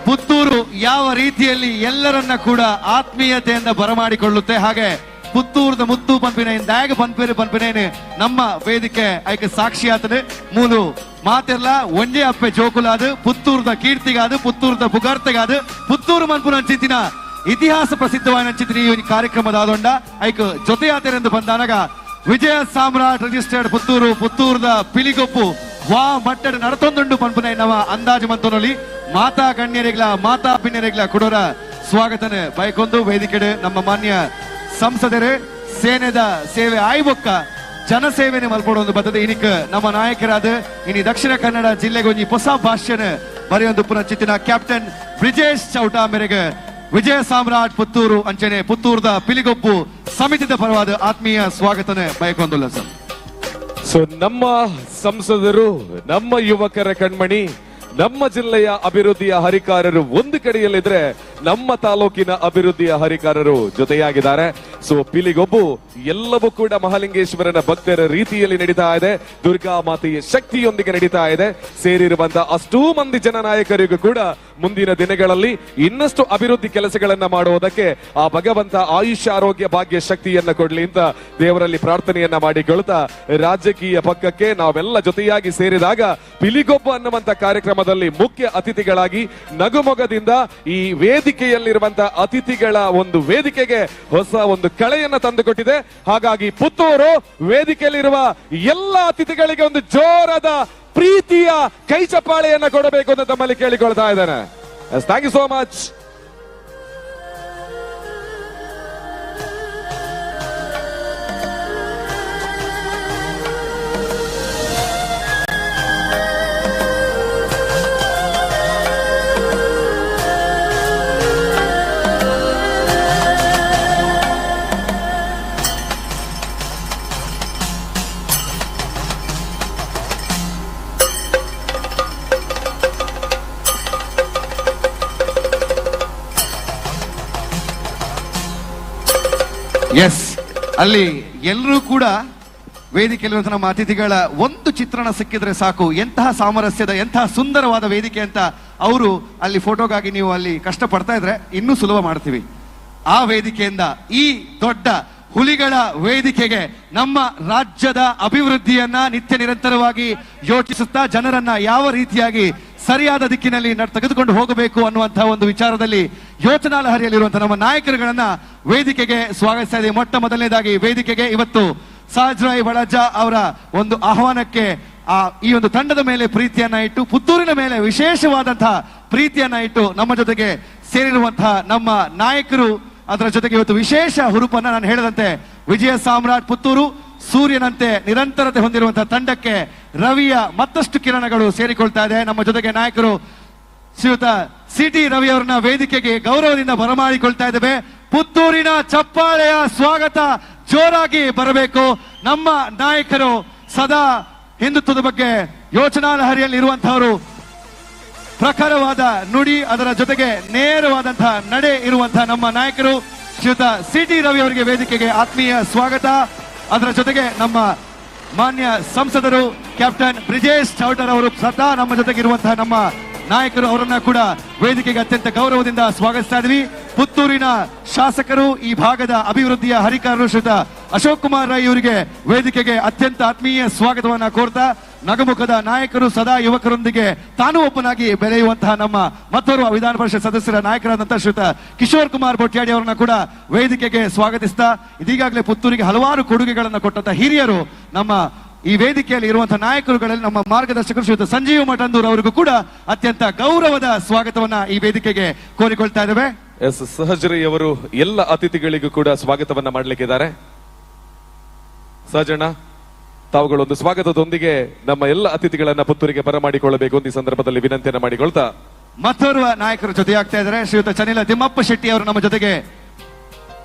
ಪುತ್ತೂರು ಯಾವ ರೀತಿಯಲ್ಲಿ ಎಲ್ಲರನ್ನ ಕೂಡ ಆತ್ಮೀಯತೆಯಿಂದ ಬರಮಾಡಿಕೊಳ್ಳುತ್ತೆ, ಹಾಗೆ ಪುತ್ತೂರದ ಮುತ್ತು ಪಂಪಿನ ದಾಗ ಪಂಪಿನೇನೆ ನಮ್ಮ ವೇದಿಕೆ ಐಕೆ ಸಾಕ್ಷಿಯಾತದೆ. ಮೂಲು ಮಾತೆಲ್ಲ ಒಂಜೆ ಅಪ್ಪೆ ಜೋಕುಲಾದು ಪುತ್ತೂರದ ಕೀರ್ತಿಗಾದು, ಪುತ್ತೂರದ ಪುಗಾರ್ತೆಗಾದು, ಪುತ್ತೂರು ಮನ್ಪುನ ಚಿತ್ತಿನ ಇತಿಹಾಸ ಪ್ರಸಿದ್ಧವಾದ ಚಿತ್ತಿನ ಈ ಕಾರ್ಯಕ್ರಮದ ಆದೊಂಡ ಐಕ್ ಜೊತೆಯಾತೆರೆಂದು ಬಂದಾನಾಗ ವಿಜಯ ಸಾಮ್ರಾಟ್ ರಿಜಿಸ್ಟರ್ಡ್ ಪುತ್ತೂರದ ಪಿಲಿಗೊಬ್ಬು ವಾ ಮಟ್ಟದ ನಡತೊಂದುಂಡು ಪಂಪುನ ನವ ಅಂದಾಜು ಮಂತೋನಲ್ಲಿ ಮಾತಾ ಗಣ್ಯರಿಗ್ಲ ಮಾತಾ ಪಿನ್ಯರಿಗ್ಲ ಕೊಡೋರ ಸ್ವಾಗತನ ಬೈಕೊಂದು ವೇದಿಕೆಡೆ ನಮ್ಮ ಮಾನ್ಯ ಸಂಸದರೇ ಸೇನೆದ ಸೇವೆ ಆಯ್ಬೊಕ್ಕ ಜನಸೇವೆನೆ ಮಲ್ಪಡೊಂದು ಬರ್ತದೆ. ಇನಿಕ್ ನಮ್ಮ ನಾಯಕರಾದ ಇನಿ ದಕ್ಷಿಣ ಕನ್ನಡ ಜಿಲ್ಲೆಗೆ ಒಂಜಿ ಹೊಸ ಭಾಷೆನ ಬರೆಯೊಂದು ಪುನಚಿತ್ತಿನ ಕ್ಯಾಪ್ಟನ್ ಬ್ರಿಜೇಶ್ ಚೌಟ ಮೇರೆಗೆ ವಿಜಯ ಸಾಮ್ರಾಟ್ ಪುತ್ತೂರು ಅಂಚನೆ ಪುತ್ತೂರದ ಪಿಲಿಗೊಬ್ಬು ಸಮಿತಿದ ಪರವಾದ ಆತ್ಮೀಯ ಸ್ವಾಗತನ ಬಯಕೊಂದುಲ್ಲ ಸರ್. ಸೊ ನಮ್ಮ ಸಂಸದರು, ನಮ್ಮ ಯುವಕರ ಕಣ್ಮಣಿ, ನಮ್ಮ ಜಿಲ್ಲೆಯ ಅಭಿವೃದ್ಧಿಯ ಹರಿಕಾರರು ಒಂದು ಕಡೆಯಲ್ಲಿದ್ರೆ ನಮ್ಮ ತಾಲೂಕಿನ ಅಭಿವೃದ್ಧಿಯ ಹರಿಕಾರರು ಜೊತೆಯಾಗಿದ್ದಾರೆ. ಸೊ ಪಿಲಿಗೊಬ್ಬು ಎಲ್ಲವೂ ಕೂಡ ಮಹಾಲಿಂಗೇಶ್ವರನ ಭಕ್ತರ ರೀತಿಯಲ್ಲಿ ನಡೀತಾ ಇದೆ, ದುರ್ಗಾ ಮಾತೆಯ ಶಕ್ತಿಯೊಂದಿಗೆ ನಡೀತಾ ಇದೆ. ಸೇರಿರುವಂತಹ ಅಷ್ಟೂ ಮಂದಿ ಜನನಾಯಕರಿಗೂ ಕೂಡ ಮುಂದಿನ ದಿನಗಳಲ್ಲಿ ಇನ್ನಷ್ಟು ಅಭಿವೃದ್ಧಿ ಕೆಲಸಗಳನ್ನ ಮಾಡುವುದಕ್ಕೆ ಆ ಭಗವಂತ ಆಯುಷ್ಯ, ಆರೋಗ್ಯ, ಭಾಗ್ಯ, ಶಕ್ತಿಯನ್ನ ಕೊಡ್ಲಿ ಅಂತ ದೇವರಲ್ಲಿ ಪ್ರಾರ್ಥನೆಯನ್ನ ಮಾಡಿಕೊಳ್ತಾ ರಾಜಕೀಯ ಪಕ್ಕಕ್ಕೆ ನಾವೆಲ್ಲ ಜೊತೆಯಾಗಿ ಸೇರಿದಾಗ ಪಿಲಿಗೊಬ್ಬು ಅನ್ನುವಂತ ಕಾರ್ಯಕ್ರಮದಲ್ಲಿ ಮುಖ್ಯ ಅತಿಥಿಗಳಾಗಿ ನಗುಮೊಗದಿಂದ ಈ ವೇದಿಕೆಯಲ್ಲಿರುವಂತಹ ಅತಿಥಿಗಳ ಒಂದು ವೇದಿಕೆಗೆ ಹೊಸ ಒಂದು ಕಳೆಯನ್ನ ತಂದುಕೊಟ್ಟಿದೆ. ಹಾಗಾಗಿ ಪುತ್ತೂರು ವೇದಿಕೆಯಲ್ಲಿರುವ ಎಲ್ಲ ಅತಿಥಿಗಳಿಗೆ ಒಂದು ಜೋರಾದ ಪ್ರೀತಿಯ ಕೈ ಚಪ್ಪಾಳೆಯನ್ನ ಕೊಡಬೇಕು ಅಂತ ತಮ್ಮಲ್ಲಿ ಕೇಳಿಕೊಳ್ತಾ ಇದ್ದೇನೆ. Thank you so much. Yes, ಅಲ್ಲಿ ಎಲ್ಲರೂ ಕೂಡ ವೇದಿಕೆಯಲ್ಲಿರುವಂತಹ ನಮ್ಮ ಅತಿಥಿಗಳ ಒಂದು ಚಿತ್ರಣ ಸಿಕ್ಕಿದ್ರೆ ಸಾಕು, ಎಂತಹ ಸಾಮರಸ್ಯದ ಎಂತಹ ಸುಂದರವಾದ ವೇದಿಕೆ ಅಂತ ಅವರು ಅಲ್ಲಿ ಫೋಟೋಗಾಗಿ ನೀವು ಅಲ್ಲಿ ಕಷ್ಟ ಪಡ್ತಾ ಇದ್ರೆ ಇನ್ನೂ ಸುಲಭ ಮಾಡ್ತೀವಿ. ಆ ವೇದಿಕೆಯಿಂದ ಈ ದೊಡ್ಡ ಹುಲಿಗಳ ವೇದಿಕೆಗೆ ನಮ್ಮ ರಾಜ್ಯದ ಅಭಿವೃದ್ಧಿಯನ್ನ ನಿತ್ಯ ನಿರಂತರವಾಗಿ ಯೋಚಿಸುತ್ತಾ ಜನರನ್ನ ಯಾವ ರೀತಿಯಾಗಿ ಸರಿಯಾದ ದಿಕ್ಕಿನಲ್ಲಿ ತೆಗೆದುಕೊಂಡು ಹೋಗಬೇಕು ಅನ್ನುವಂತಹ ಒಂದು ವಿಚಾರದಲ್ಲಿ ಯೋಚನಾ ಲಹರಿಯಲ್ಲಿರುವಂತಹ ನಮ್ಮ ನಾಯಕರುಗಳನ್ನ ವೇದಿಕೆಗೆ ಸ್ವಾಗತಿಸ್ತಾ ಇದ್ದೀವಿ. ಮೊಟ್ಟ ಮೊದಲನೇದಾಗಿ ವೇದಿಕೆಗೆ ಇವತ್ತು ಸಹಜರಾಯ್ ಬಳಜ್ಜ ಅವರ ಒಂದು ಆಹ್ವಾನಕ್ಕೆ ಈ ಒಂದು ತಂಡದ ಮೇಲೆ ಪ್ರೀತಿಯನ್ನ ಇಟ್ಟು, ಪುತ್ತೂರಿನ ಮೇಲೆ ವಿಶೇಷವಾದಂತಹ ಪ್ರೀತಿಯನ್ನ ಇಟ್ಟು ನಮ್ಮ ಜೊತೆಗೆ ಸೇರಿರುವಂತಹ ನಮ್ಮ ನಾಯಕರು, ಅದರ ಜೊತೆಗೆ ಇವತ್ತು ವಿಶೇಷ ಹುರುಪನ್ನ ನಾನು ಹೇಳಿದಂತೆ ವಿಜಯ ಸಾಮ್ರಾಟ್ ಪುತ್ತೂರು ಸೂರ್ಯನಂತೆ ನಿರಂತರತೆ ಹೊಂದಿರುವಂತಹ ತಂಡಕ್ಕೆ ರವಿಯ ಮತ್ತಷ್ಟು ಕಿರಣಗಳು ಸೇರಿಕೊಳ್ತಾ ಇದೆ. ನಮ್ಮ ಜೊತೆಗೆ ನಾಯಕರು ಶ್ರೀಯುತ ಸಿಟಿ ರವಿ ಅವರನ್ನ ವೇದಿಕೆಗೆ ಗೌರವದಿಂದ ಬರಮಾಡಿಕೊಳ್ತಾ ಇದ್ದೇವೆ. ಪುತ್ತೂರಿನ ಚಪ್ಪಾಳೆಯ ಸ್ವಾಗತ ಜೋರಾಗಿ ಬರಬೇಕು. ನಮ್ಮ ನಾಯಕರು ಸದಾ ಹಿಂದುತ್ವದ ಬಗ್ಗೆ ಯೋಚನಾ ಲಹರಿಯಲ್ಲಿ ಇರುವಂತಹವರು, ಪ್ರಖರವಾದ ನುಡಿ, ಅದರ ಜೊತೆಗೆ ನೇರವಾದಂತಹ ನಡೆ ಇರುವಂತಹ ನಮ್ಮ ನಾಯಕರು ಶ್ರೀಯುತ ಸಿಟಿ ರವಿ ಅವರಿಗೆ ವೇದಿಕೆಗೆ ಆತ್ಮೀಯ ಸ್ವಾಗತ. ಅದರ ಜೊತೆಗೆ ನಮ್ಮ ಮಾನ್ಯ ಸಂಸದರು ಕ್ಯಾಪ್ಟನ್ ಬ್ರಿಜೇಶ್ ಚೌಟರ್ ಅವರು ಸದಾ ನಮ್ಮ ಜೊತೆಗೆ ಇರುವಂತಹ ನಮ್ಮ ನಾಯಕರು, ಅವರನ್ನ ಕೂಡ ವೇದಿಕೆಗೆ ಅತ್ಯಂತ ಗೌರವದಿಂದ ಸ್ವಾಗತಿಸ್ತಾ ಇದ್ವಿ. ಪುತ್ತೂರಿನ ಶಾಸಕರು, ಈ ಭಾಗದ ಅಭಿವೃದ್ಧಿಯ ಹರಿಕಾರರು ಶ್ರೀಯುತ ಅಶೋಕ್ ಕುಮಾರ್ ರೈ ಇವರಿಗೆ ವೇದಿಕೆಗೆ ಅತ್ಯಂತ ಆತ್ಮೀಯ ಸ್ವಾಗತವನ್ನ ಕೋರ್ತಾ, ನಗಮುಖದ ನಾಯಕರು, ಸದಾ ಯುವಕರೊಂದಿಗೆ ತಾನು ಒಬ್ಬನಾಗಿ ಬೆಳೆಯುವಂತಹ ನಮ್ಮ ಮತ್ತೋರ್ವ ವಿಧಾನ ಪರಿಷತ್ ಸದಸ್ಯರ ನಾಯಕರಾದಂತಹ ಶ್ರೀಯುತ ಕಿಶೋರ್ ಕುಮಾರ್ ಬೊಟ್ಯಾಡಿ ಅವರನ್ನ ಕೂಡ ವೇದಿಕೆಗೆ ಸ್ವಾಗತಿಸ್ತಾ, ಇದೀಗಾಗಲೇ ಪುತ್ತೂರಿಗೆ ಹಲವಾರು ಕೊಡುಗೆಗಳನ್ನು ಕೊಟ್ಟಂತಹ ಹಿರಿಯರು ನಮ್ಮ ಈ ವೇದಿಕೆಯಲ್ಲಿ ಇರುವಂತಹ ನಾಯಕರುಗಳಲ್ಲಿ ನಮ್ಮ ಮಾರ್ಗದರ್ಶಕರು ಶ್ರೀಯುತ ಸಂಜೀವ್ ಮಠಂದೂರ್ ಅವರಿಗೂ ಕೂಡ ಅತ್ಯಂತ ಗೌರವದ ಸ್ವಾಗತವನ್ನ ಈ ವೇದಿಕೆಗೆ ಕೋರಿಕೊಳ್ತಾ ಇದ್ದೇವೆ. ಎಸ್, ಸಹಜರೈ ಅವರು ಎಲ್ಲ ಅತಿಥಿಗಳಿಗೂ ಕೂಡ ಸ್ವಾಗತವನ್ನ ಮಾಡಲಿಕ್ಕಿದ್ದಾರೆ. ಸಹಜಣ್ಣ, ತಾವುಗಳೊಂದು ಸ್ವಾಗತದೊಂದಿಗೆ ನಮ್ಮ ಎಲ್ಲ ಅತಿಥಿಗಳನ್ನ ಪುತ್ತೂರಿಗೆ ಬರಮಾಡಿಕೊಳ್ಳಬೇಕು ಅಂತ ಈ ಸಂದರ್ಭದಲ್ಲಿ ವಿನಂತಿಯನ್ನ ಮಾಡಿಕೊಳ್ತಾ, ಮತ್ತೋರ್ವ ನಾಯಕರು ಜೊತೆಯಾಗ್ತಾ ಇದ್ದಾರೆ. ಶ್ರೀಯುತ ಚನಿಲ ತಿಮ್ಮಪ್ಪ ಶೆಟ್ಟಿ ಅವರು ನಮ್ಮ ಜೊತೆಗೆ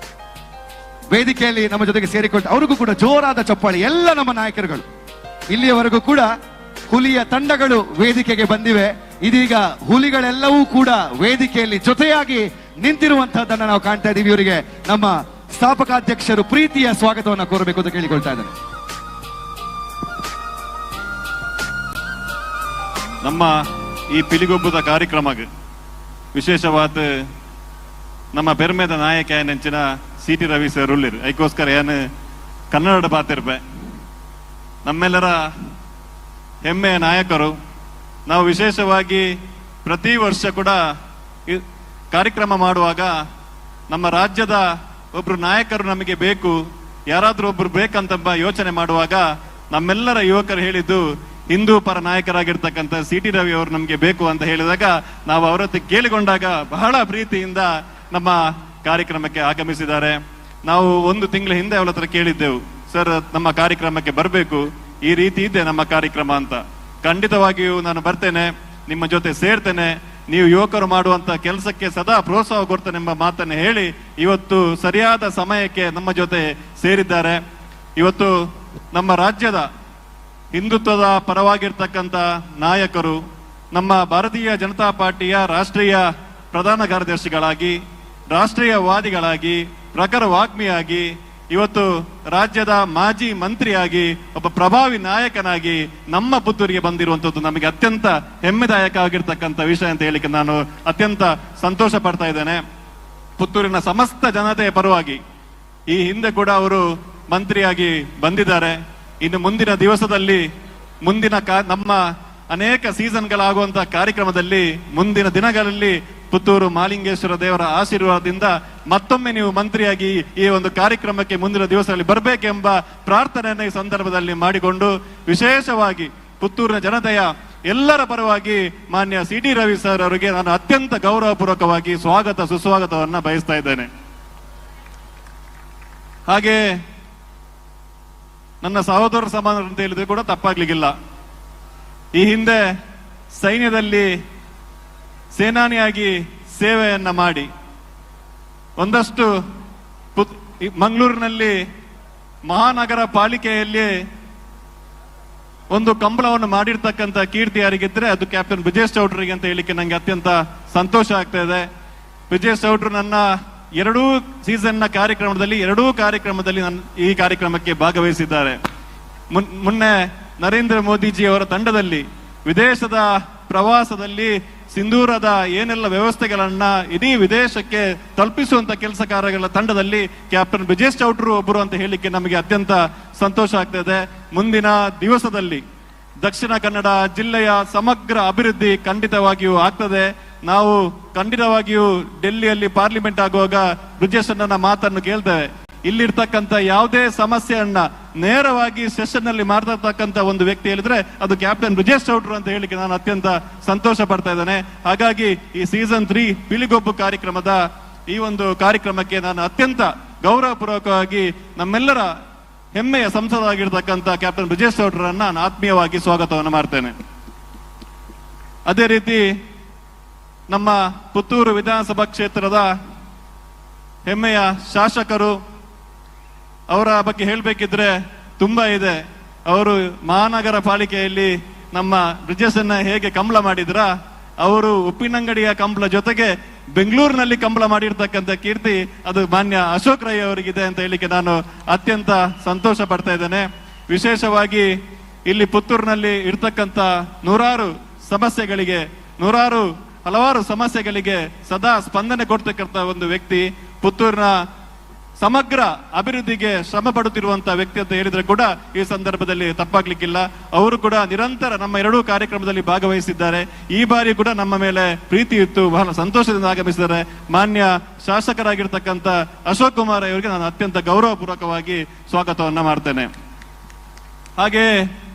ವೇದಿಕೆಯಲ್ಲಿ ನಮ್ಮ ಜೊತೆಗೆ ಸೇರಿಕೊಳ್ತಾ, ಅವ್ರಿಗೂ ಕೂಡ ಜೋರಾದ ಚಪ್ಪಾಳಿ. ಎಲ್ಲ ನಮ್ಮ ನಾಯಕರುಗಳು ಇಲ್ಲಿಯವರೆಗೂ ಕೂಡ ಹುಲಿಯ ತಂಡಗಳು ವೇದಿಕೆಗೆ ಬಂದಿವೆ. ಇದೀಗ ಹುಲಿಗಳೆಲ್ಲವೂ ಕೂಡ ವೇದಿಕೆಯಲ್ಲಿ ಜೊತೆಯಾಗಿ ನಿಂತಿರುವಂತಹದ್ದನ್ನ ನಾವು ಕಾಣ್ತಾ ಇದ್ದೀವಿ. ಇವರಿಗೆ ನಮ್ಮ ಸ್ಥಾಪಕಾಧ್ಯಕ್ಷರು ಪ್ರೀತಿಯ ಸ್ವಾಗತವನ್ನು ಕೋರಬೇಕು ಅಂತ ಕೇಳಿಕೊಳ್ತಾ ಇದ್ದಾರೆ. ನಮ್ಮ ಈ ಪಿಲಿಗೊಬ್ಬದ ಕಾರ್ಯಕ್ರಮಕ್ಕೆ ವಿಶೇಷವಾದ ನಮ್ಮ ಬೆರ್ಮೆದ ನಾಯಕ ನೆಂಚಿನ ಸಿಟಿ ರವಿ ಸರ್ ಉಳ್ಳಿರು. ಅದಕ್ಕೋಸ್ಕರ ಏನು ಕನ್ನಡ ಬಾತಿರ್ಬೆ ನಮ್ಮೆಲ್ಲರ ಹೆಮ್ಮೆಯ ನಾಯಕರು. ನಾವು ವಿಶೇಷವಾಗಿ ಪ್ರತಿ ವರ್ಷ ಕೂಡ ಕಾರ್ಯಕ್ರಮ ಮಾಡುವಾಗ ನಮ್ಮ ರಾಜ್ಯದ ಒಬ್ರು ನಾಯಕರು ನಮಗೆ ಬೇಕು, ಯಾರಾದ್ರೂ ಒಬ್ರು ಬೇಕಂತ ಯೋಚನೆ ಮಾಡುವಾಗ ನಮ್ಮೆಲ್ಲರ ಯುವಕರು ಹೇಳಿದ್ದು ಹಿಂದೂ ಪರ ನಾಯಕರಾಗಿರ್ತಕ್ಕಂಥ ಸಿಟಿ ರವಿ ಅವರು ನಮಗೆ ಬೇಕು ಅಂತ ಹೇಳಿದಾಗ ನಾವು ಅವರತ್ರ ಕೇಳಿಕೊಂಡಾಗ ಬಹಳ ಪ್ರೀತಿಯಿಂದ ನಮ್ಮ ಕಾರ್ಯಕ್ರಮಕ್ಕೆ ಆಗಮಿಸಿದ್ದಾರೆ. ನಾವು ಒಂದು ತಿಂಗಳ ಹಿಂದೆ ಅವರ ಹತ್ರ ಕೇಳಿದ್ದೆವು, ಸರ್ ನಮ್ಮ ಕಾರ್ಯಕ್ರಮಕ್ಕೆ ಬರಬೇಕು, ಈ ರೀತಿ ಇದೆ ನಮ್ಮ ಕಾರ್ಯಕ್ರಮ ಅಂತ. ಖಂಡಿತವಾಗಿಯೂ ನಾನು ಬರ್ತೇನೆ, ನಿಮ್ಮ ಜೊತೆ ಸೇರ್ತೇನೆ, ನೀವು ಯುವಕರು ಮಾಡುವಂತ ಕೆಲಸಕ್ಕೆ ಸದಾ ಪ್ರೋತ್ಸಾಹ ಕೊಡ್ತೇನೆ ಎಂಬ ಮಾತನ್ನು ಹೇಳಿ ಇವತ್ತು ಸರಿಯಾದ ಸಮಯಕ್ಕೆ ನಮ್ಮ ಜೊತೆ ಸೇರಿದ್ದಾರೆ. ಇವತ್ತು ನಮ್ಮ ರಾಜ್ಯದ ಹಿಂದುತ್ವದ ಪರವಾಗಿರ್ತಕ್ಕಂಥ ನಾಯಕರು, ನಮ್ಮ ಭಾರತೀಯ ಜನತಾ ಪಾರ್ಟಿಯ ರಾಷ್ಟ್ರೀಯ ಪ್ರಧಾನ ಕಾರ್ಯದರ್ಶಿಗಳಾಗಿ, ರಾಷ್ಟ್ರೀಯವಾದಿಗಳಾಗಿ, ಪ್ರಖರ ವಾಗ್ಮಿಯಾಗಿ, ಇವತ್ತು ರಾಜ್ಯದ ಮಾಜಿ ಮಂತ್ರಿಯಾಗಿ, ಒಬ್ಬ ಪ್ರಭಾವಿ ನಾಯಕನಾಗಿ ನಮ್ಮ ಪುತ್ತೂರಿಗೆ ಬಂದಿರುವಂತದ್ದು ನಮಗೆ ಅತ್ಯಂತ ಹೆಮ್ಮೆದಾಯಕ ಆಗಿರ್ತಕ್ಕಂಥ ವಿಷಯ ಅಂತ ಹೇಳಿಕ್ಕೆ ನಾನು ಅತ್ಯಂತ ಸಂತೋಷ ಪಡ್ತಾ ಇದ್ದೇನೆ. ಪುತ್ತೂರಿನ ಸಮಸ್ತ ಜನತೆಯ ಪರವಾಗಿ ಈ ಹಿಂದೆ ಕೂಡ ಅವರು ಮಂತ್ರಿಯಾಗಿ ಬಂದಿದ್ದಾರೆ. ಇನ್ನು ಮುಂದಿನ ದಿವಸದಲ್ಲಿ ನಮ್ಮ ಅನೇಕ ಸೀಸನ್ಗಳಾಗುವಂತಹ ಕಾರ್ಯಕ್ರಮದಲ್ಲಿ ಮುಂದಿನ ದಿನಗಳಲ್ಲಿ ಪುತ್ತೂರು ಮಾಲಿಂಗೇಶ್ವರ ದೇವರ ಆಶೀರ್ವಾದದಿಂದ ಮತ್ತೊಮ್ಮೆ ನೀವು ಮಂತ್ರಿಯಾಗಿ ಈ ಒಂದು ಕಾರ್ಯಕ್ರಮಕ್ಕೆ ಮುಂದಿನ ದಿವಸದಲ್ಲಿ ಬರಬೇಕೆಂಬ ಪ್ರಾರ್ಥನೆಯನ್ನು ಈ ಸಂದರ್ಭದಲ್ಲಿ ಮಾಡಿಕೊಂಡು, ವಿಶೇಷವಾಗಿ ಪುತ್ತೂರಿನ ಜನತೆಯ ಎಲ್ಲರ ಪರವಾಗಿ ಮಾನ್ಯ ಸಿಟಿ ರವಿ ಸರ್ ಅವರಿಗೆ ನಾನು ಅತ್ಯಂತ ಗೌರವಪೂರ್ವಕವಾಗಿ ಸುಸ್ವಾಗತವನ್ನ ಬಯಸ್ತಾ ಇದ್ದೇನೆ. ಹಾಗೆ ನನ್ನ ಸಹೋದರ ಸಮಾನ ಅಂತ ಹೇಳಿದ್ರೆ ಕೂಡ ತಪ್ಪಾಗ್ಲಿಕ್ಕಿಲ್ಲ. ಈ ಹಿಂದೆ ಸೈನ್ಯದಲ್ಲಿ ಸೇನಾನಿಯಾಗಿ ಸೇವೆಯನ್ನ ಮಾಡಿ ಒಂದಷ್ಟು ಮಂಗಳೂರಿನಲ್ಲಿ ಮಹಾನಗರ ಪಾಲಿಕೆಯಲ್ಲಿ ಒಂದು ಕಂಬಳವನ್ನು ಮಾಡಿರ್ತಕ್ಕಂಥ ಕೀರ್ತಿ ಯಾರಿಗಿದ್ರೆ ಅದು ಕ್ಯಾಪ್ಟನ್ ಬ್ರಿಜೇಶ್ ಚೌಟ್ರಿಗೆ ಅಂತ ಹೇಳಿಕ್ಕೆ ನಂಗೆ ಅತ್ಯಂತ ಸಂತೋಷ ಆಗ್ತಾ ಇದೆ. ಬ್ರಿಜೇಶ್ ಚೌಟ್ರು ನನ್ನ ಎರಡೂ ಸೀಸನ್ನ ಕಾರ್ಯಕ್ರಮದಲ್ಲಿ ನಾನು ಈ ಕಾರ್ಯಕ್ರಮಕ್ಕೆ ಭಾಗವಹಿಸಿದ್ದಾರೆ. ಮೊನ್ನೆ ನರೇಂದ್ರ ಮೋದಿಜಿ ಅವರ ತಂಡದಲ್ಲಿ ವಿದೇಶದ ಪ್ರವಾಸದಲ್ಲಿ ಸಿಂಧೂರದ ಏನೆಲ್ಲ ವ್ಯವಸ್ಥೆಗಳನ್ನ ಇಡೀ ವಿದೇಶಕ್ಕೆ ತಲುಪಿಸುವಂತ ಕೆಲಸ ಕಾರ್ಯಗಳ ತಂಡದಲ್ಲಿ ಕ್ಯಾಪ್ಟನ್ ಬ್ರಿಜೇಶ್ ಚೌಟ್ರು ಒಬ್ಬರು ಅಂತ ಹೇಳಿಕ್ಕೆ ನಮಗೆ ಅತ್ಯಂತ ಸಂತೋಷ ಆಗ್ತದೆ. ಮುಂದಿನ ದಿವಸದಲ್ಲಿ ದಕ್ಷಿಣ ಕನ್ನಡ ಜಿಲ್ಲೆಯ ಸಮಗ್ರ ಅಭಿವೃದ್ಧಿ ಖಂಡಿತವಾಗಿಯೂ ಆಗ್ತದೆ. ನಾವು ಖಂಡಿತವಾಗಿಯೂ ಡೆಲ್ಲಿಯಲ್ಲಿ ಪಾರ್ಲಿಮೆಂಟ್ ಆಗುವಾಗ ಬ್ರಿಜೇಶ್ ಅಣ್ಣನ ಮಾತನ್ನು ಕೇಳ್ತೇವೆ. ಇಲ್ಲಿರ್ತಕ್ಕಂಥ ಯಾವುದೇ ಸಮಸ್ಯೆಯನ್ನ ನೇರವಾಗಿ ಸೆಷನ್ ನಲ್ಲಿ ಮಾಡ್ತಕ್ಕಂಥ ಒಂದು ವ್ಯಕ್ತಿ ಹೇಳಿದ್ರೆ ಅದು ಕ್ಯಾಪ್ಟನ್ ಬ್ರಿಜೇಶ್ ಚೌಟ್ರು ಅಂತ ಹೇಳಿಕ್ಕೆ ನಾನು ಅತ್ಯಂತ ಸಂತೋಷ ಪಡ್ತಾ ಇದ್ದೇನೆ. ಹಾಗಾಗಿ ಈ ಸೀಸನ್ 3 ಪಿಲಿಗೊಬ್ಬು ಕಾರ್ಯಕ್ರಮದ ಈ ಒಂದು ಕಾರ್ಯಕ್ರಮಕ್ಕೆ ನಾನು ಅತ್ಯಂತ ಗೌರವಪೂರ್ವಕವಾಗಿ ನಮ್ಮೆಲ್ಲರ ಹೆಮ್ಮೆಯ ಸಂಸದರಾಗಿರ್ತಕ್ಕಂಥ ಕ್ಯಾಪ್ಟನ್ ಬ್ರಿಜೇಶ್ ಚೌಟ್ರನ್ನ ನಾನು ಆತ್ಮೀಯವಾಗಿ ಸ್ವಾಗತವನ್ನು ಮಾಡ್ತೇನೆ. ಅದೇ ರೀತಿ ನಮ್ಮ ಪುತ್ತೂರು ವಿಧಾನಸಭಾ ಕ್ಷೇತ್ರದ ಹೆಮ್ಮೆಯ ಶಾಸಕರು, ಅವರ ಬಗ್ಗೆ ಹೇಳಬೇಕಿದ್ರೆ ತುಂಬಾ ಇದೆ. ಅವರು ಮಹಾನಗರ ಪಾಲಿಕೆಯಲ್ಲಿ ನಮ್ಮ ಬ್ರಿಜೇಶ್ ಅನ್ನ ಹೇಗೆ ಕಂಬಳ ಮಾಡಿದ್ರ, ಅವರು ಉಪ್ಪಿನಂಗಡಿಯ ಕಂಬಳ ಜೊತೆಗೆ ಬೆಂಗಳೂರಿನಲ್ಲಿ ಕಂಬಳ ಮಾಡಿರ್ತಕ್ಕಂಥ ಕೀರ್ತಿ ಅದು ಮಾನ್ಯ ಅಶೋಕ್ ರೈ ಅವರಿಗಿದೆ ಅಂತ ಹೇಳಿಕ್ಕೆ ನಾನು ಅತ್ಯಂತ ಸಂತೋಷ ಪಡ್ತಾ ಇದ್ದೇನೆ. ವಿಶೇಷವಾಗಿ ಇಲ್ಲಿ ಪುತ್ತೂರಿನಲ್ಲಿ ಇರ್ತಕ್ಕಂಥ ಹಲವಾರು ಸಮಸ್ಯೆಗಳಿಗೆ ಸದಾ ಸ್ಪಂದನೆ ಕೊಡ್ತಕ್ಕಂಥ ಒಂದು ವ್ಯಕ್ತಿ, ಪುತ್ತೂರಿನ ಸಮಗ್ರ ಅಭಿವೃದ್ಧಿಗೆ ಶ್ರಮ ಪಡುತ್ತಿರುವಂತಹ ವ್ಯಕ್ತಿ ಅಂತ ಹೇಳಿದ್ರೆ ಕೂಡ ಈ ಸಂದರ್ಭದಲ್ಲಿ ತಪ್ಪಾಗ್ಲಿಕ್ಕಿಲ್ಲ. ಅವರು ಕೂಡ ನಿರಂತರ ನಮ್ಮ ಎರಡೂ ಕಾರ್ಯಕ್ರಮದಲ್ಲಿ ಭಾಗವಹಿಸಿದ್ದಾರೆ. ಈ ಬಾರಿ ಕೂಡ ನಮ್ಮ ಮೇಲೆ ಪ್ರೀತಿ ಇತ್ತು, ಬಹಳ ಸಂತೋಷದಿಂದ ಆಗಮಿಸಿದ್ದಾರೆ. ಮಾನ್ಯ ಶಾಸಕರಾಗಿರ್ತಕ್ಕಂಥ ಅಶೋಕ್ ಕುಮಾರ್ ಅವರಿಗೆ ನಾನು ಅತ್ಯಂತ ಗೌರವಪೂರ್ವಕವಾಗಿ ಸ್ವಾಗತವನ್ನ ಮಾಡ್ತೇನೆ. ಹಾಗೆ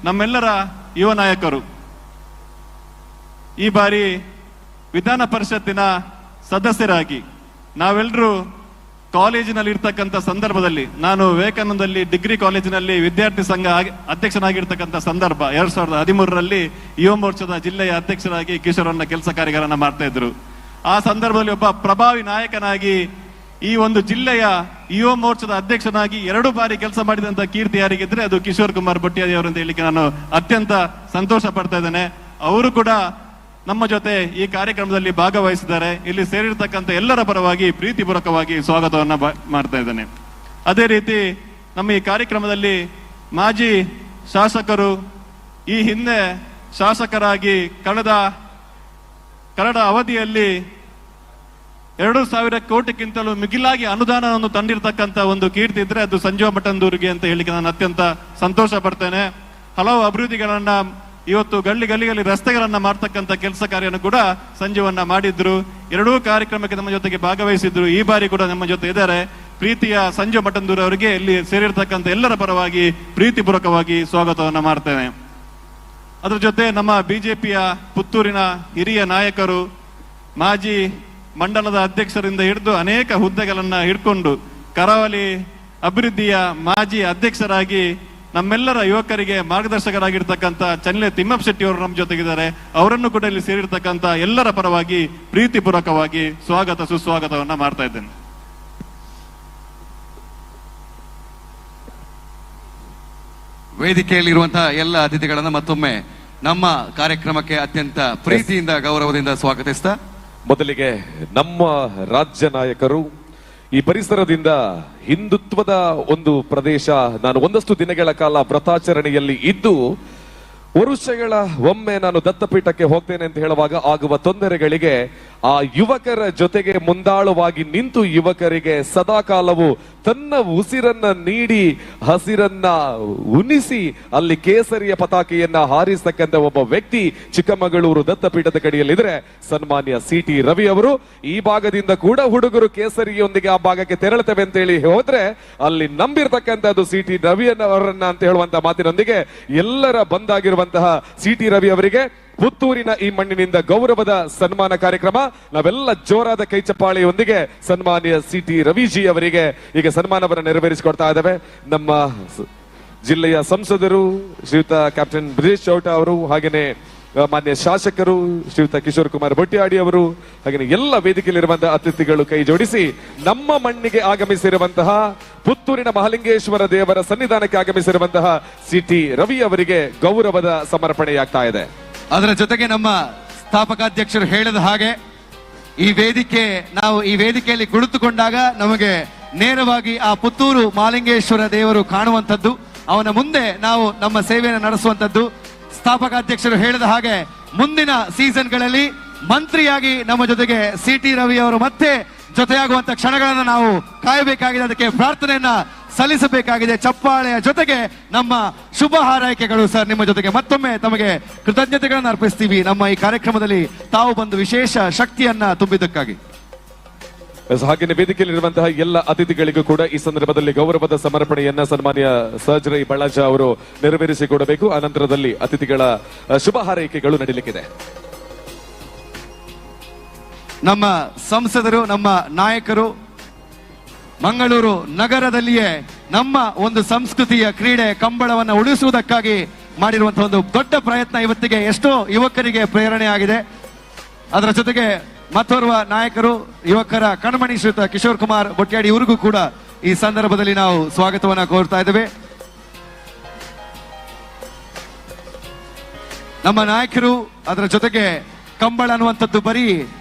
ನಮ್ಮೆಲ್ಲರ ಯುವ ನಾಯಕರು ಈ ಬಾರಿ ವಿಧಾನ ಪರಿಷತ್ತಿನ ಸದಸ್ಯರಾಗಿ ನಾವೆಲ್ಲರೂ ಕಾಲೇಜಿನಲ್ಲಿ ಇರ್ತಕ್ಕಂಥ ಸಂದರ್ಭದಲ್ಲಿ, ನಾನು ವಿವೇಕಾನಂದದಲ್ಲಿ ಡಿಗ್ರಿ ಕಾಲೇಜಿನಲ್ಲಿ ವಿದ್ಯಾರ್ಥಿ ಸಂಘ ಅಧ್ಯಕ್ಷನಾಗಿರ್ತಕ್ಕಂಥ ಸಂದರ್ಭ 2013ರಲ್ಲಿ ಯುವ ಮೋರ್ಚಾದ ಜಿಲ್ಲೆಯ ಅಧ್ಯಕ್ಷರಾಗಿ ಕಿಶೋರನ್ನ ಕೆಲಸ ಕಾರ್ಯಗಳನ್ನ ಮಾಡ್ತಾ ಇದ್ರು. ಆ ಸಂದರ್ಭದಲ್ಲಿ ಒಬ್ಬ ಪ್ರಭಾವಿ ನಾಯಕನಾಗಿ ಈ ಒಂದು ಜಿಲ್ಲೆಯ ಯುವ ಮೋರ್ಚಾದ ಅಧ್ಯಕ್ಷನಾಗಿ 2 ಬಾರಿ ಕೆಲಸ ಮಾಡಿದಂತ ಕೀರ್ತಿ ಯಾರಿಗಿದ್ರೆ ಅದು ಕಿಶೋರ್ ಕುಮಾರ್ ಬೊಟ್ಟಿಯಾದಿ ಅವರು ಅಂತ ಹೇಳಿಕ್ಕೆ ನಾನು ಅತ್ಯಂತ ಸಂತೋಷ ಪಡ್ತಾ ಇದ್ದೇನೆ. ಅವರು ಕೂಡ ನಮ್ಮ ಜೊತೆ ಈ ಕಾರ್ಯಕ್ರಮದಲ್ಲಿ ಭಾಗವಹಿಸಿದ್ದಾರೆ. ಇಲ್ಲಿ ಸೇರಿರ್ತಕ್ಕಂಥ ಎಲ್ಲರ ಪರವಾಗಿ ಪ್ರೀತಿಪೂರ್ವಕವಾಗಿ ಸ್ವಾಗತವನ್ನ ಮಾಡ್ತಾ ಇದ್ದೇನೆ. ಅದೇ ರೀತಿ ನಮ್ಮ ಈ ಕಾರ್ಯಕ್ರಮದಲ್ಲಿ ಮಾಜಿ ಶಾಸಕರು, ಈ ಹಿಂದೆ ಶಾಸಕರಾಗಿ ಕಳೆದ ಅವಧಿಯಲ್ಲಿ 2,000 ಕೋಟಿಗಿಂತಲೂ ಮಿಗಿಲಾಗಿ ಅನುದಾನವನ್ನು ತಂದಿರತಕ್ಕಂಥ ಒಂದು ಕೀರ್ತಿ ಇದ್ರೆ ಅದು ಸಂಜೀವ ಮಠಂದೂರಿಗೆ ಅಂತ ಹೇಳಿಕ್ಕೆ ನಾನು ಅತ್ಯಂತ ಸಂತೋಷ ಪಡ್ತೇನೆ. ಹಲವು ಅಭಿವೃದ್ಧಿಗಳನ್ನ ಇವತ್ತು ಗಲ್ಲಿಗಳಲ್ಲಿ ರಸ್ತೆಗಳನ್ನ ಮಾಡ್ತಕ್ಕಂಥ ಕೆಲಸ ಕಾರ್ಯವನ್ನು ಕೂಡ ಸಂಜೀವನ್ನ ಮಾಡಿದ್ರು. 2 ಕಾರ್ಯಕ್ರಮಕ್ಕೆ ನಮ್ಮ ಜೊತೆಗೆ ಭಾಗವಹಿಸಿದ್ರು. ಈ ಬಾರಿ ಕೂಡ ನಮ್ಮ ಜೊತೆ ಇದ್ದಾರೆ. ಪ್ರೀತಿಯ ಸಂಜೀವ ಮಠಂದೂರ್ ಅವರಿಗೆ ಇಲ್ಲಿ ಸೇರಿರ್ತಕ್ಕಂಥ ಎಲ್ಲರ ಪರವಾಗಿ ಪ್ರೀತಿಪೂರ್ವಕವಾಗಿ ಸ್ವಾಗತವನ್ನ ಮಾಡ್ತೇನೆ. ಅದರ ಜೊತೆ ನಮ್ಮ ಬಿಜೆಪಿಯ ಪುತ್ತೂರಿನ ಹಿರಿಯ ನಾಯಕರು, ಮಾಜಿ ಮಂಡಲದ ಅಧ್ಯಕ್ಷರಿಂದ ಹಿಡಿದು ಅನೇಕ ಹುದ್ದೆಗಳನ್ನ ಹಿಡ್ಕೊಂಡು ಕರಾವಳಿ ಅಭಿವೃದ್ಧಿಯ ಮಾಜಿ ಅಧ್ಯಕ್ಷರಾಗಿ ನಮ್ಮೆಲ್ಲರ ಯುವಕರಿಗೆ ಮಾರ್ಗದರ್ಶಕರಾಗಿರ್ತಕ್ಕಂಥ ಚನ್ಲೆ ತಿಮ್ಮಪ್ಪ ಶೆಟ್ಟಿ ಅವರು ನಮ್ಮ ಜೊತೆಗಿದ್ದಾರೆ. ಅವರನ್ನು ಕೂಡ ಇಲ್ಲಿ ಸೇರಿರ್ತಕ್ಕಂಥ ಎಲ್ಲರ ಪರವಾಗಿ ಪ್ರೀತಿಪೂರ್ವಕವಾಗಿ ಸುಸ್ವಾಗತವನ್ನ ಮಾಡ್ತಾ ಇದ್ದೇನೆ. ವೇದಿಕೆಯಲ್ಲಿರುವಂತಹ ಎಲ್ಲ ಅತಿಥಿಗಳನ್ನ ಮತ್ತೊಮ್ಮೆ ನಮ್ಮ ಕಾರ್ಯಕ್ರಮಕ್ಕೆ ಅತ್ಯಂತ ಪ್ರೀತಿಯಿಂದ ಗೌರವದಿಂದ ಸ್ವಾಗತಿಸ್ತಾ, ಮೊದಲಿಗೆ ನಮ್ಮ ರಾಜ್ಯ ನಾಯಕರು ಈ ಪರಿಸರದಿಂದ ಹಿಂದುತ್ವದ ಒಂದು ಪ್ರದೇಶ, ನಾನು ಒಂದಷ್ಟು ದಿನಗಳ ಕಾಲ ವ್ರತಾಚರಣೆಯಲ್ಲಿ ಇದ್ದು ವರುಷಗಳ ಒಮ್ಮೆ ನಾನು ದತ್ತಪೀಠಕ್ಕೆ ಹೋಗ್ತೇನೆ ಅಂತ ಹೇಳುವಾಗ ಆಗುವ ತೊಂದರೆಗಳಿಗೆ ಆ ಯುವಕರ ಜೊತೆಗೆ ಮುಂದಾಳುವಾಗಿ ನಿಂತು ಯುವಕರಿಗೆ ಸದಾಕಾಲವು ತನ್ನ ಉಸಿರನ್ನ ನೀಡಿ ಹಸಿರನ್ನ ಉಣಿಸಿ ಅಲ್ಲಿ ಕೇಸರಿಯ ಪತಾಕೆಯನ್ನ ಹಾರಿಸತಕ್ಕಂಥ ಒಬ್ಬ ವ್ಯಕ್ತಿ ಚಿಕ್ಕಮಗಳೂರು ದತ್ತಪೀಠದ ಕಡೆಯಲ್ಲಿದ್ರೆ ಸನ್ಮಾನ್ಯ ಸಿ.ಟಿ. ರವಿ ಅವರು. ಈ ಭಾಗದಿಂದ ಕೂಡ ಹುಡುಗರು ಕೇಸರಿಯೊಂದಿಗೆ ಆ ಭಾಗಕ್ಕೆ ತೆರಳುತ್ತವೆ ಅಂತ ಹೇಳಿ ಹೋದ್ರೆ ಅಲ್ಲಿ ನಂಬಿರ್ತಕ್ಕಂಥದ್ದು ಸಿ.ಟಿ. ರವಿ ಅವರನ್ನ ಅಂತ ಹೇಳುವಂತ ಮಾತಿನೊಂದಿಗೆ ಎಲ್ಲರ ಬಂದಾಗಿರುವಂತಹ ಸಿ.ಟಿ. ರವಿ ಅವರಿಗೆ ಪುತ್ತೂರಿನ ಈ ಮಣ್ಣಿನಿಂದ ಗೌರವದ ಸನ್ಮಾನ ಕಾರ್ಯಕ್ರಮ. ನಾವೆಲ್ಲ ಜೋರಾದ ಕೈ ಚಪ್ಪಾಳೆಯೊಂದಿಗೆ ಸನ್ಮಾನ್ಯ ಸಿ.ಟಿ. ರವಿಜಿ ಅವರಿಗೆ ಈಗ ಸನ್ಮಾನವನ್ನು ನೆರವೇರಿಸಿಕೊಡ್ತಾ ಇದ್ದೇವೆ. ನಮ್ಮ ಜಿಲ್ಲೆಯ ಸಂಸದರು ಶ್ರೀಯುತ ಕ್ಯಾಪ್ಟನ್ ಬ್ರಿಜೇಶ್ ಚೌಟ ಅವರು, ಹಾಗೇನೆ ಮಾನ್ಯ ಶಾಸಕರು ಶ್ರೀಯುತ ಕಿಶೋರ್ ಕುಮಾರ್ ಬೊಟ್ಟಿಯಾಡಿ ಅವರು, ಹಾಗೆ ಎಲ್ಲ ವೇದಿಕೆಯಲ್ಲಿರುವಂತಹ ಅತಿಥಿಗಳು ಕೈ ಜೋಡಿಸಿ ನಮ್ಮ ಮಣ್ಣಿಗೆ ಆಗಮಿಸಿರುವಂತಹ ಪುತ್ತೂರಿನ ಮಹಾಲಿಂಗೇಶ್ವರ ದೇವರ ಸನ್ನಿಧಾನಕ್ಕೆ ಆಗಮಿಸಿರುವಂತಹ ಸಿ.ಟಿ. ರವಿ ಅವರಿಗೆ ಗೌರವದ ಸಮರ್ಪಣೆಯಾಗ್ತಾ ಇದೆ. ಅದರ ಜೊತೆಗೆ ನಮ್ಮ ಸ್ಥಾಪಕಾಧ್ಯಕ್ಷರು ಹೇಳಿದ ಹಾಗೆ ನಾವು ಈ ವೇದಿಕೆಯಲ್ಲಿ ಕುಳಿತುಕೊಂಡಾಗ ನಮಗೆ ನೇರವಾಗಿ ಆ ಪುತ್ತೂರು ಮಾಲಿಂಗೇಶ್ವರ ದೇವರು ಕಾಣುವಂಥದ್ದು, ಅವನ ಮುಂದೆ ನಾವು ನಮ್ಮ ಸೇವೆಯನ್ನು ನಡೆಸುವಂಥದ್ದು. ಸ್ಥಾಪಕ ಅಧ್ಯಕ್ಷರು ಹೇಳಿದ ಹಾಗೆ ಮುಂದಿನ ಸೀಸನ್ಗಳಲ್ಲಿ ಮಂತ್ರಿಯಾಗಿ ನಮ್ಮ ಜೊತೆಗೆ CT ರವಿ ಅವರು ಮತ್ತೆ ಜೊತೆಯಾಗುವಂತ ಕ್ಷಣಗಳನ್ನು ನಾವು ಕಾಯಬೇಕಾಗಿದೆ. ಅದಕ್ಕೆ ಪ್ರಾರ್ಥನೆಯನ್ನ ಸಲ್ಲಿಸಬೇಕಾಗಿದೆ. ಚಪ್ಪಾಳೆಯ ಜೊತೆಗೆ ನಮ್ಮ ಶುಭ ಹಾರೈಕೆಗಳು. ಸರ್, ನಿಮ್ಮ ಜೊತೆಗೆ ಮತ್ತೊಮ್ಮೆ ತಮಗೆ ಕೃತಜ್ಞತೆಗಳನ್ನು ಅರ್ಪಿಸ್ತೀವಿ ನಮ್ಮ ಈ ಕಾರ್ಯಕ್ರಮದಲ್ಲಿ ತಾವು ಬಂದು ವಿಶೇಷ ಶಕ್ತಿಯನ್ನ ತುಂಬಿದ್ದಕ್ಕಾಗಿ. ಹಾಗೆಯೇ ವೇದಿಕೆಯಲ್ಲಿರುವಂತಹ ಎಲ್ಲ ಅತಿಥಿಗಳಿಗೂ ಕೂಡ ಈ ಸಂದರ್ಭದಲ್ಲಿ ಗೌರವದ ಸಮರ್ಪಣೆಯನ್ನ ಸನ್ಮಾನ್ಯ ಸರ್ಜರೈ ಬಳ್ಳಾಜ ಅವರು ನೆರವೇರಿಸಿಕೊಡಬೇಕು. ಅನಂತರದಲ್ಲಿ ಅತಿಥಿಗಳ ಶುಭ ಹಾರೈಕೆಗಳು ನಡೆಯಲಿಕ್ಕಿದೆ. ನಮ್ಮ ಸಂಸದರು, ನಮ್ಮ ನಾಯಕರು ಮಂಗಳೂರು ನಗರದಲ್ಲಿಯೇ ನಮ್ಮ ಒಂದು ಸಂಸ್ಕೃತಿಯ ಕ್ರೀಡೆ ಕಂಬಳವನ್ನು ಉಳಿಸುವುದಕ್ಕಾಗಿ ಮಾಡಿರುವಂತಹ ಒಂದು ದೊಡ್ಡ ಪ್ರಯತ್ನ ಇವತ್ತಿಗೆ ಎಷ್ಟೋ ಯುವಕರಿಗೆ ಪ್ರೇರಣೆ ಆಗಿದೆ. ಅದರ ಜೊತೆಗೆ ಮತ್ತೋರ್ವ ನಾಯಕರು, ಯುವಕರ ಕಣ್ಮಣಿ ಶ್ರೀಯುತ ಕಿಶೋರ್ ಕುಮಾರ್ ಬೊಟ್ಯಾಡಿ, ಇವರಿಗೂ ಕೂಡ ಈ ಸಂದರ್ಭದಲ್ಲಿ ನಾವು ಸ್ವಾಗತವನ್ನ ಕೋರ್ತಾ ಇದ್ದೇವೆ. ನಮ್ಮ ನಾಯಕರು ಅದರ ಜೊತೆಗೆ ಕಂಬಳ ಅನ್ನುವಂಥದ್ದು ಬರೀ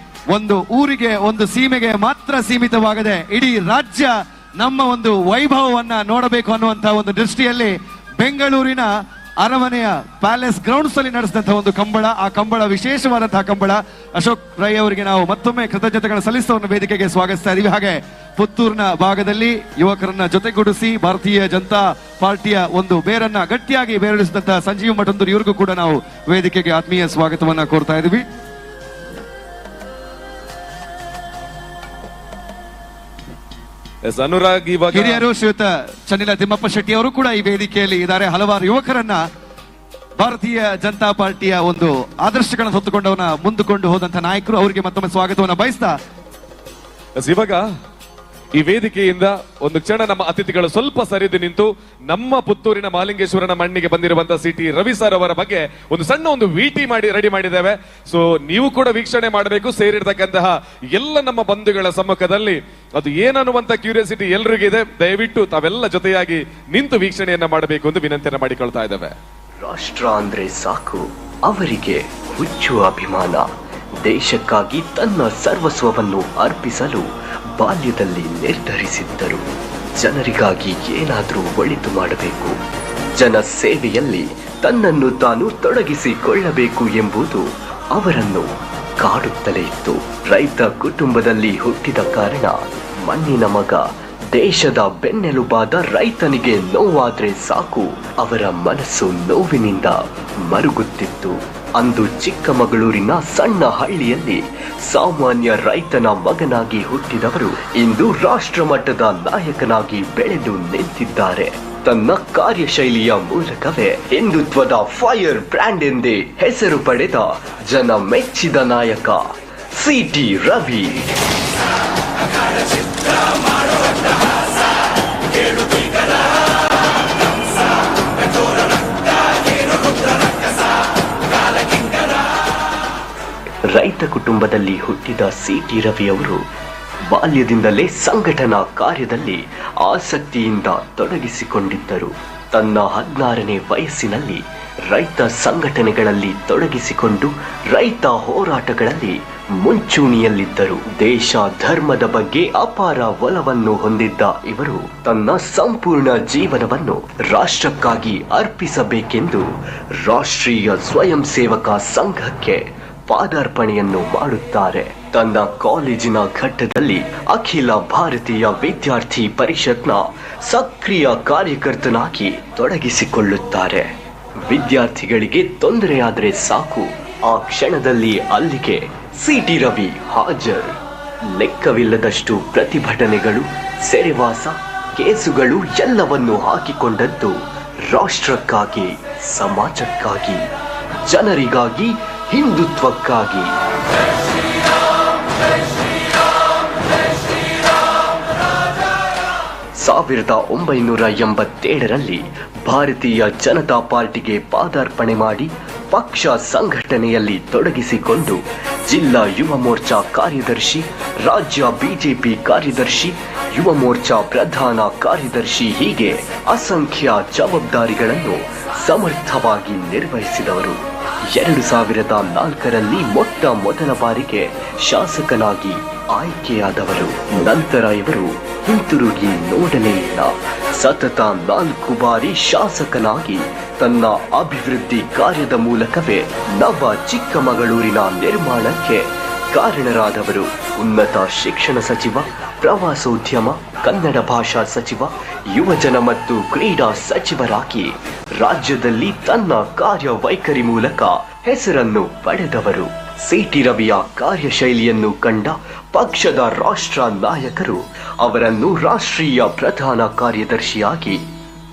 ಒಂದು ಊರಿಗೆ, ಒಂದು ಸೀಮೆಗೆ ಮಾತ್ರ ಸೀಮಿತವಾಗದೆ ಇಡೀ ರಾಜ್ಯ ನಮ್ಮ ಒಂದು ವೈಭವವನ್ನ ನೋಡಬೇಕು ಅನ್ನುವಂತಹ ಒಂದು ದೃಷ್ಟಿಯಲ್ಲಿ ಬೆಂಗಳೂರಿನ ಅರಮನೆಯ ಪ್ಯಾಲೇಸ್ ಗ್ರೌಂಡ್ಸ್ ಅಲ್ಲಿ ನಡೆಸಿದಂತಹ ಒಂದು ಕಂಬಳ, ಆ ಕಂಬಳ ವಿಶೇಷವಾದಂತಹ ಕಂಬಳ. ಅಶೋಕ್ ರೈ ಅವರಿಗೆ ನಾವು ಮತ್ತೊಮ್ಮೆ ಕೃತಜ್ಞತೆಗಳ ಸಲ್ಲಿಸುವ ವೇದಿಕೆಗೆ ಸ್ವಾಗತಿಸ್ತಾ ಇದೀವಿ. ಹಾಗೆ ಪುತ್ತೂರಿನ ಭಾಗದಲ್ಲಿ ಯುವಕರನ್ನ ಜೊತೆಗೂಡಿಸಿ ಭಾರತೀಯ ಜನತಾ ಪಾರ್ಟಿಯ ಒಂದು ಬೇರನ್ನ ಗಟ್ಟಿಯಾಗಿ ಬೇರಳಿಸಿದಂತಹ ಸಂಜೀವ್ ಮಠಂದೂರ್, ಇವರಿಗೂ ಕೂಡ ನಾವು ವೇದಿಕೆಗೆ ಆತ್ಮೀಯ ಸ್ವಾಗತವನ್ನ ಕೋರ್ತಾ ಇದೀವಿ. ಅನುರಾಗ್ ಹಿರಿಯರು ಶ್ರೀಯುತ ಚನ್ನಿಲ ತಿಮ್ಮಪ್ಪ ಶೆಟ್ಟಿ ಅವರು ಕೂಡ ಈ ವೇದಿಕೆಯಲ್ಲಿ ಇದ್ದಾರೆ. ಹಲವಾರು ಯುವಕರನ್ನ ಭಾರತೀಯ ಜನತಾ ಪಾರ್ಟಿಯ ಒಂದು ಆದರ್ಶಗಳನ್ನು ಹೊತ್ತುಕೊಂಡವನ ಮುಂದುಕೊಂಡು ಹೋದಂತ ನಾಯಕರು, ಅವರಿಗೆ ಮತ್ತೊಮ್ಮೆ ಸ್ವಾಗತವನ್ನ ಬಯಸ್ತಾ ಇವಾಗ ಈ ವೇದಿಕೆಯಿಂದ ಒಂದು ಕ್ಷಣ ನಮ್ಮ ಅತಿಥಿಗಳು ಸ್ವಲ್ಪ ಸರಿದು ನಿಂತು ನಮ್ಮ ಪುತ್ತೂರಿನ ಮಾಲಿಂಗೇಶ್ವರನ ಮಣ್ಣಿಗೆ ಬಂದಿರುವಂತಹ CT ರವಿ ಸರ್ ಅವರ ಬಗ್ಗೆ ಒಂದು ಸಣ್ಣ ಒಂದು ವಿಟಿ ಮಾಡಿ ರೆಡಿ ಮಾಡಿದ್ದೇವೆ. ಸೊ ನೀವು ಕೂಡ ವೀಕ್ಷಣೆ ಮಾಡಬೇಕು. ಸೇರಿರ್ತಕ್ಕಂತಹ ಎಲ್ಲ ನಮ್ಮ ಬಂಧುಗಳ ಸಮ್ಮುಖದಲ್ಲಿ ಅದು ಏನನ್ನುವಂತ ಕ್ಯೂರಿಯಾಸಿಟಿ ಎಲ್ರಿಗಿದೆ. ದಯವಿಟ್ಟು ತಾವೆಲ್ಲ ಜೊತೆಯಾಗಿ ನಿಂತು ವೀಕ್ಷಣೆಯನ್ನ ಮಾಡಬೇಕು ಎಂದು ವಿನಂತಿಯನ್ನ ಮಾಡಿಕೊಳ್ತಾ ಇದ್ದೇವೆ. ರಾಷ್ಟ್ರ ಅಂದ್ರೆ ಸಾಕು, ಅವರಿಗೆ ಹುಚ್ಚು ಅಭಿಮಾನ. ದೇಶಕ್ಕಾಗಿ ತನ್ನ ಸರ್ವಸ್ವವನ್ನು ಅರ್ಪಿಸಲು ಬಾಲ್ಯದಲ್ಲಿ ನಿರ್ಧರಿಸಿದ್ದರು. ಜನರಿಗಾಗಿ ಏನಾದರೂ ಒಳಿತು ಮಾಡಬೇಕು, ಜನ ಸೇವೆಯಲ್ಲಿ ತನ್ನನ್ನು ತಾನು ತೊಡಗಿಸಿಕೊಳ್ಳಬೇಕು ಎಂಬುದು ಅವರನ್ನು ಕಾಡುತ್ತಲೇ ಇತ್ತು. ರೈತ ಕುಟುಂಬದಲ್ಲಿ ಹುಟ್ಟಿದ ಕಾರಣ ಮಣ್ಣಿನ ಮಗ, ದೇಶದ ಬೆನ್ನೆಲುಬಾದ ರೈತನಿಗೆ ನೋವಾದ್ರೆ ಸಾಕು ಅವರ ಮನಸ್ಸು ನೋವಿನಿಂದ ಮರುಗುತ್ತಿತ್ತು. ಅಂದು ಚಿಕ್ಕಮಗಳೂರಿನ ಸಣ್ಣ ಹಳ್ಳಿಯಲ್ಲಿ ಸಾಮಾನ್ಯ ರೈತನ ಮಗನಾಗಿ ಹುಟ್ಟಿದವರು ಇಂದು ರಾಷ್ಟ್ರ ಮಟ್ಟದ ನಾಯಕನಾಗಿ ಬೆಳೆದು ನಿಂತಿದ್ದಾರೆ. ತನ್ನ ಕಾರ್ಯಶೈಲಿಯ ಮೂಲಕವೇ ಹಿಂದುತ್ವದ ಫೈರ್ ಬ್ರ್ಯಾಂಡ್ ಎಂದೇ ಹೆಸರು ಪಡೆದ ಜನ ಮೆಚ್ಚಿದ ನಾಯಕ CT ರವಿ. ರೈತ ಕುಟುಂಬದಲ್ಲಿ ಹುಟ್ಟಿದ CT ರವಿ ಅವರು ಬಾಲ್ಯದಿಂದಲೇ ಸಂಘಟನಾ ಕಾರ್ಯದಲ್ಲಿ ಆಸಕ್ತಿಯಿಂದ ತೊಡಗಿಸಿಕೊಂಡಿದ್ದರು. ತನ್ನ 16ನೇ ವಯಸ್ಸಿನಲ್ಲಿ ರೈತ ಸಂಘಟನೆಗಳಲ್ಲಿ ತೊಡಗಿಸಿಕೊಂಡು ರೈತ ಹೋರಾಟಗಳಲ್ಲಿ ಮುಂಚೂಣಿಯಲ್ಲಿದ್ದರು. ದೇಶ ಧರ್ಮದ ಬಗ್ಗೆ ಅಪಾರ ಒಲವನ್ನು ಹೊಂದಿದ್ದ ಇವರು ತನ್ನ ಸಂಪೂರ್ಣ ಜೀವನವನ್ನು ರಾಷ್ಟ್ರಕ್ಕಾಗಿ ಅರ್ಪಿಸಬೇಕೆಂದು ರಾಷ್ಟ್ರೀಯ ಸ್ವಯಂ ಸೇವಕ ಸಂಘಕ್ಕೆ ಪಾದಾರ್ಪಣೆಯನ್ನು ಮಾಡುತ್ತಾರೆ. ತನ್ನ ಕಾಲೇಜಿನ ಘಟ್ಟದಲ್ಲಿ ಅಖಿಲ ಭಾರತೀಯ ವಿದ್ಯಾರ್ಥಿ ಪರಿಷತ್ನ ಸಕ್ರಿಯ ಕಾರ್ಯಕರ್ತನಾಗಿ ತೊಡಗಿಸಿಕೊಳ್ಳುತ್ತಾರೆ. ವಿದ್ಯಾರ್ಥಿಗಳಿಗೆ ತೊಂದರೆಯಾದರೆ ಸಾಕು, ಆ ಕ್ಷಣದಲ್ಲಿ ಅಲ್ಲಿಗೆ CT ರವಿ ಹಾಜರ್. ಲೆಕ್ಕವಿಲ್ಲದಷ್ಟು ಪ್ರತಿಭಟನೆಗಳು, ಸೆರೆವಾಸ, ಕೇಸುಗಳು ಎಲ್ಲವನ್ನೂ ಹಾಕಿಕೊಂಡದ್ದು ರಾಷ್ಟ್ರಕ್ಕಾಗಿ, ಸಮಾಜಕ್ಕಾಗಿ, ಜನರಿಗಾಗಿ, ಹಿಂದುತ್ವಕ್ಕಾಗಿ. 1987ರಲ್ಲಿ ಭಾರತೀಯ ಜನತಾ ಪಾರ್ಟಿಗೆ ಪಾದಾರ್ಪಣೆ ಮಾಡಿ ಪಕ್ಷ ಸಂಘಟನೆಯಲ್ಲಿ ತೊಡಗಿಸಿಕೊಂಡು ಜಿಲ್ಲಾ ಯುವ ಮೋರ್ಚಾ ಕಾರ್ಯದರ್ಶಿ, ರಾಜ್ಯ ಬಿಜೆಪಿ ಕಾರ್ಯದರ್ಶಿ, ಯುವ ಮೋರ್ಚಾ ಪ್ರಧಾನ ಕಾರ್ಯದರ್ಶಿ, ಹೀಗೆ ಅಸಂಖ್ಯ ಜವಾಬ್ದಾರಿಗಳನ್ನು ಸಮರ್ಥವಾಗಿ ನಿರ್ವಹಿಸಿದವರು. 2004ರಲ್ಲಿ ಮೊದಲ ಬಾರಿಗೆ ಶಾಸಕನಾಗಿ ಆಯ್ಕೆಯಾದವರು. ನಂತರ ಇವರು ಹಿಂತಿರುಗಿ ನೋಡಲೇ ಇಲ್ಲ. ಸತತ 4 ಬಾರಿ ಶಾಸಕನಾಗಿ ತನ್ನ ಅಭಿವೃದ್ಧಿ ಕಾರ್ಯದ ಮೂಲಕವೇ ನವ ಚಿಕ್ಕಮಗಳೂರಿನ ನಿರ್ಮಾಣಕ್ಕೆ ಕಾರಣರಾದವರು. ಉನ್ನತ ಶಿಕ್ಷಣ ಸಚಿವ, ಪ್ರವಾಸೋದ್ಯಮ, ಕನ್ನಡ ಭಾಷಾ ಸಚಿವ, ಯುವಜನ ಮತ್ತು ಕ್ರೀಡಾ ಸಚಿವರಾಗಿ ರಾಜ್ಯದಲ್ಲಿ ತನ್ನ ಕಾರ್ಯವೈಖರಿ ಮೂಲಕ ಹೆಸರನ್ನು ಪಡೆದವರು. ಸಿಟಿ ರವಿಯ ಕಾರ್ಯಶೈಲಿಯನ್ನು ಕಂಡ ಪಕ್ಷದ ರಾಷ್ಟ್ರ ನಾಯಕರು ಅವರನ್ನು ರಾಷ್ಟ್ರೀಯ ಪ್ರಧಾನ ಕಾರ್ಯದರ್ಶಿಯಾಗಿ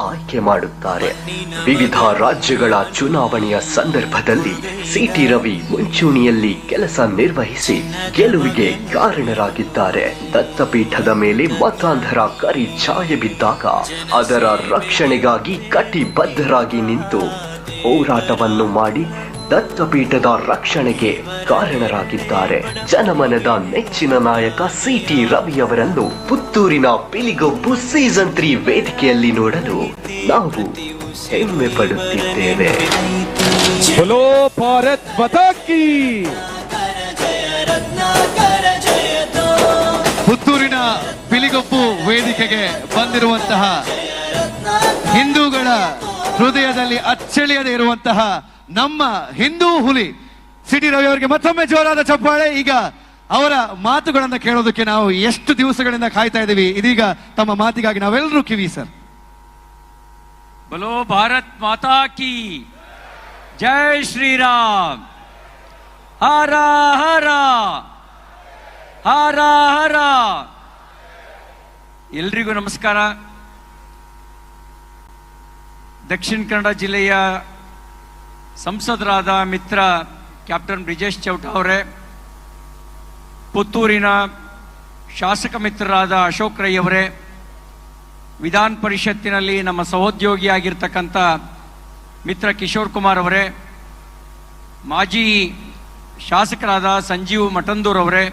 ಆಯ್ಕೆ ಮಾಡುತ್ತಾರೆ. ವಿವಿಧ ರಾಜ್ಯಗಳ ಚುನಾವಣೆಯ ಸಂದರ್ಭದಲ್ಲಿ ಸಿಟಿ ರವಿ ಮುಂಚೂಣಿಯಲ್ಲಿ ಕೆಲಸ ನಿರ್ವಹಿಸಿ ಗೆಲುವಿಗೆ ಕಾರಣರಾಗಿದ್ದಾರೆ. ದತ್ತಪೀಠದ ಮೇಲೆ ಮತಾಂಧರ ಕರಿ ಛಾಯೆ ಬಿದ್ದಾಗ ಅದರ ರಕ್ಷಣೆಗಾಗಿ ಕಟಿಬದ್ಧರಾಗಿ ನಿಂತು ಹೋರಾಟವನ್ನು ಮಾಡಿ ದತ್ತಪೀಠದ ರಕ್ಷಣೆಗೆ ಕಾರಣರಾಗಿದ್ದಾರೆ. ಜನಮನದ ನೆಚ್ಚಿನ ನಾಯಕ ಸಿಟಿ ರವಿಯವರನ್ನು ಪುತ್ತೂರಿನ ಪಿಲಿಗೊಬ್ಬು ಸೀಸನ್ 3 ವೇದಿಕೆಯಲ್ಲಿ ನೋಡಲು ನಾವು ಹೆಮ್ಮೆ ಪಡುತ್ತಿದ್ದೇವೆ. बोलो भारत माता की. ಪುತ್ತೂರಿನ ಪಿಲಿಗೊಬ್ಬು ವೇದಿಕೆಗೆ ಬಂದಿರುವಂತಹ ಹಿಂದೂಗಳ ಹೃದಯದಲ್ಲಿ ಅಚ್ಚಳಿಯದೆ ಇರುವಂತಹ ನಮ್ಮ ಹಿಂದೂ ಹುಲಿ ಸಿಟಿ ರವಿ ಅವರಿಗೆ ಮತ್ತೊಮ್ಮೆ ಜೋರಾದ ಚಪ್ಪಾಳೆ. ಈಗ ಅವರ ಮಾತುಗಳನ್ನ ಕೇಳೋದಕ್ಕೆ ನಾವು ಎಷ್ಟು ದಿವಸಗಳಿಂದ ಕಾಯ್ತಾ ಇದ್ದೀವಿ. ಇದೀಗ ತಮ್ಮ ಮಾತಿಗಾಗಿ ನಾವೆಲ್ಲರೂ ಕಿವಿ ಸರ್. बोलो भारत माता की जय श्री राम. हर हर हर हर. ಎಲ್ರಿಗೂ ನಮಸ್ಕಾರ. ದಕ್ಷಿಣ ಕನ್ನಡ ಜಿಲ್ಲೆಯ ಸಂಸದರಾದ ಮಿತ್ರ ಕ್ಯಾಪ್ಟನ್ ಬ್ರಿಜೇಶ್ ಚೌಟ ಅವರೇ, ಪುತ್ತೂರಿನ ಶಾಸಕ ಮಿತ್ರರಾದ ಅಶೋಕ್ ರೈ ಅವರೇ, ವಿಧಾನ ಪರಿಷತ್ತಿನಲ್ಲಿ ನಮ್ಮ ಸಹೋದ್ಯೋಗಿಯಾಗಿರ್ತಕ್ಕಂಥ ಮಿತ್ರ ಕಿಶೋರ್ ಕುಮಾರ್ ಅವರೇ, ಮಾಜಿ ಶಾಸಕರಾದ ಸಂಜೀವ್ ಮಠಂದೂರ್ ಅವರೇ,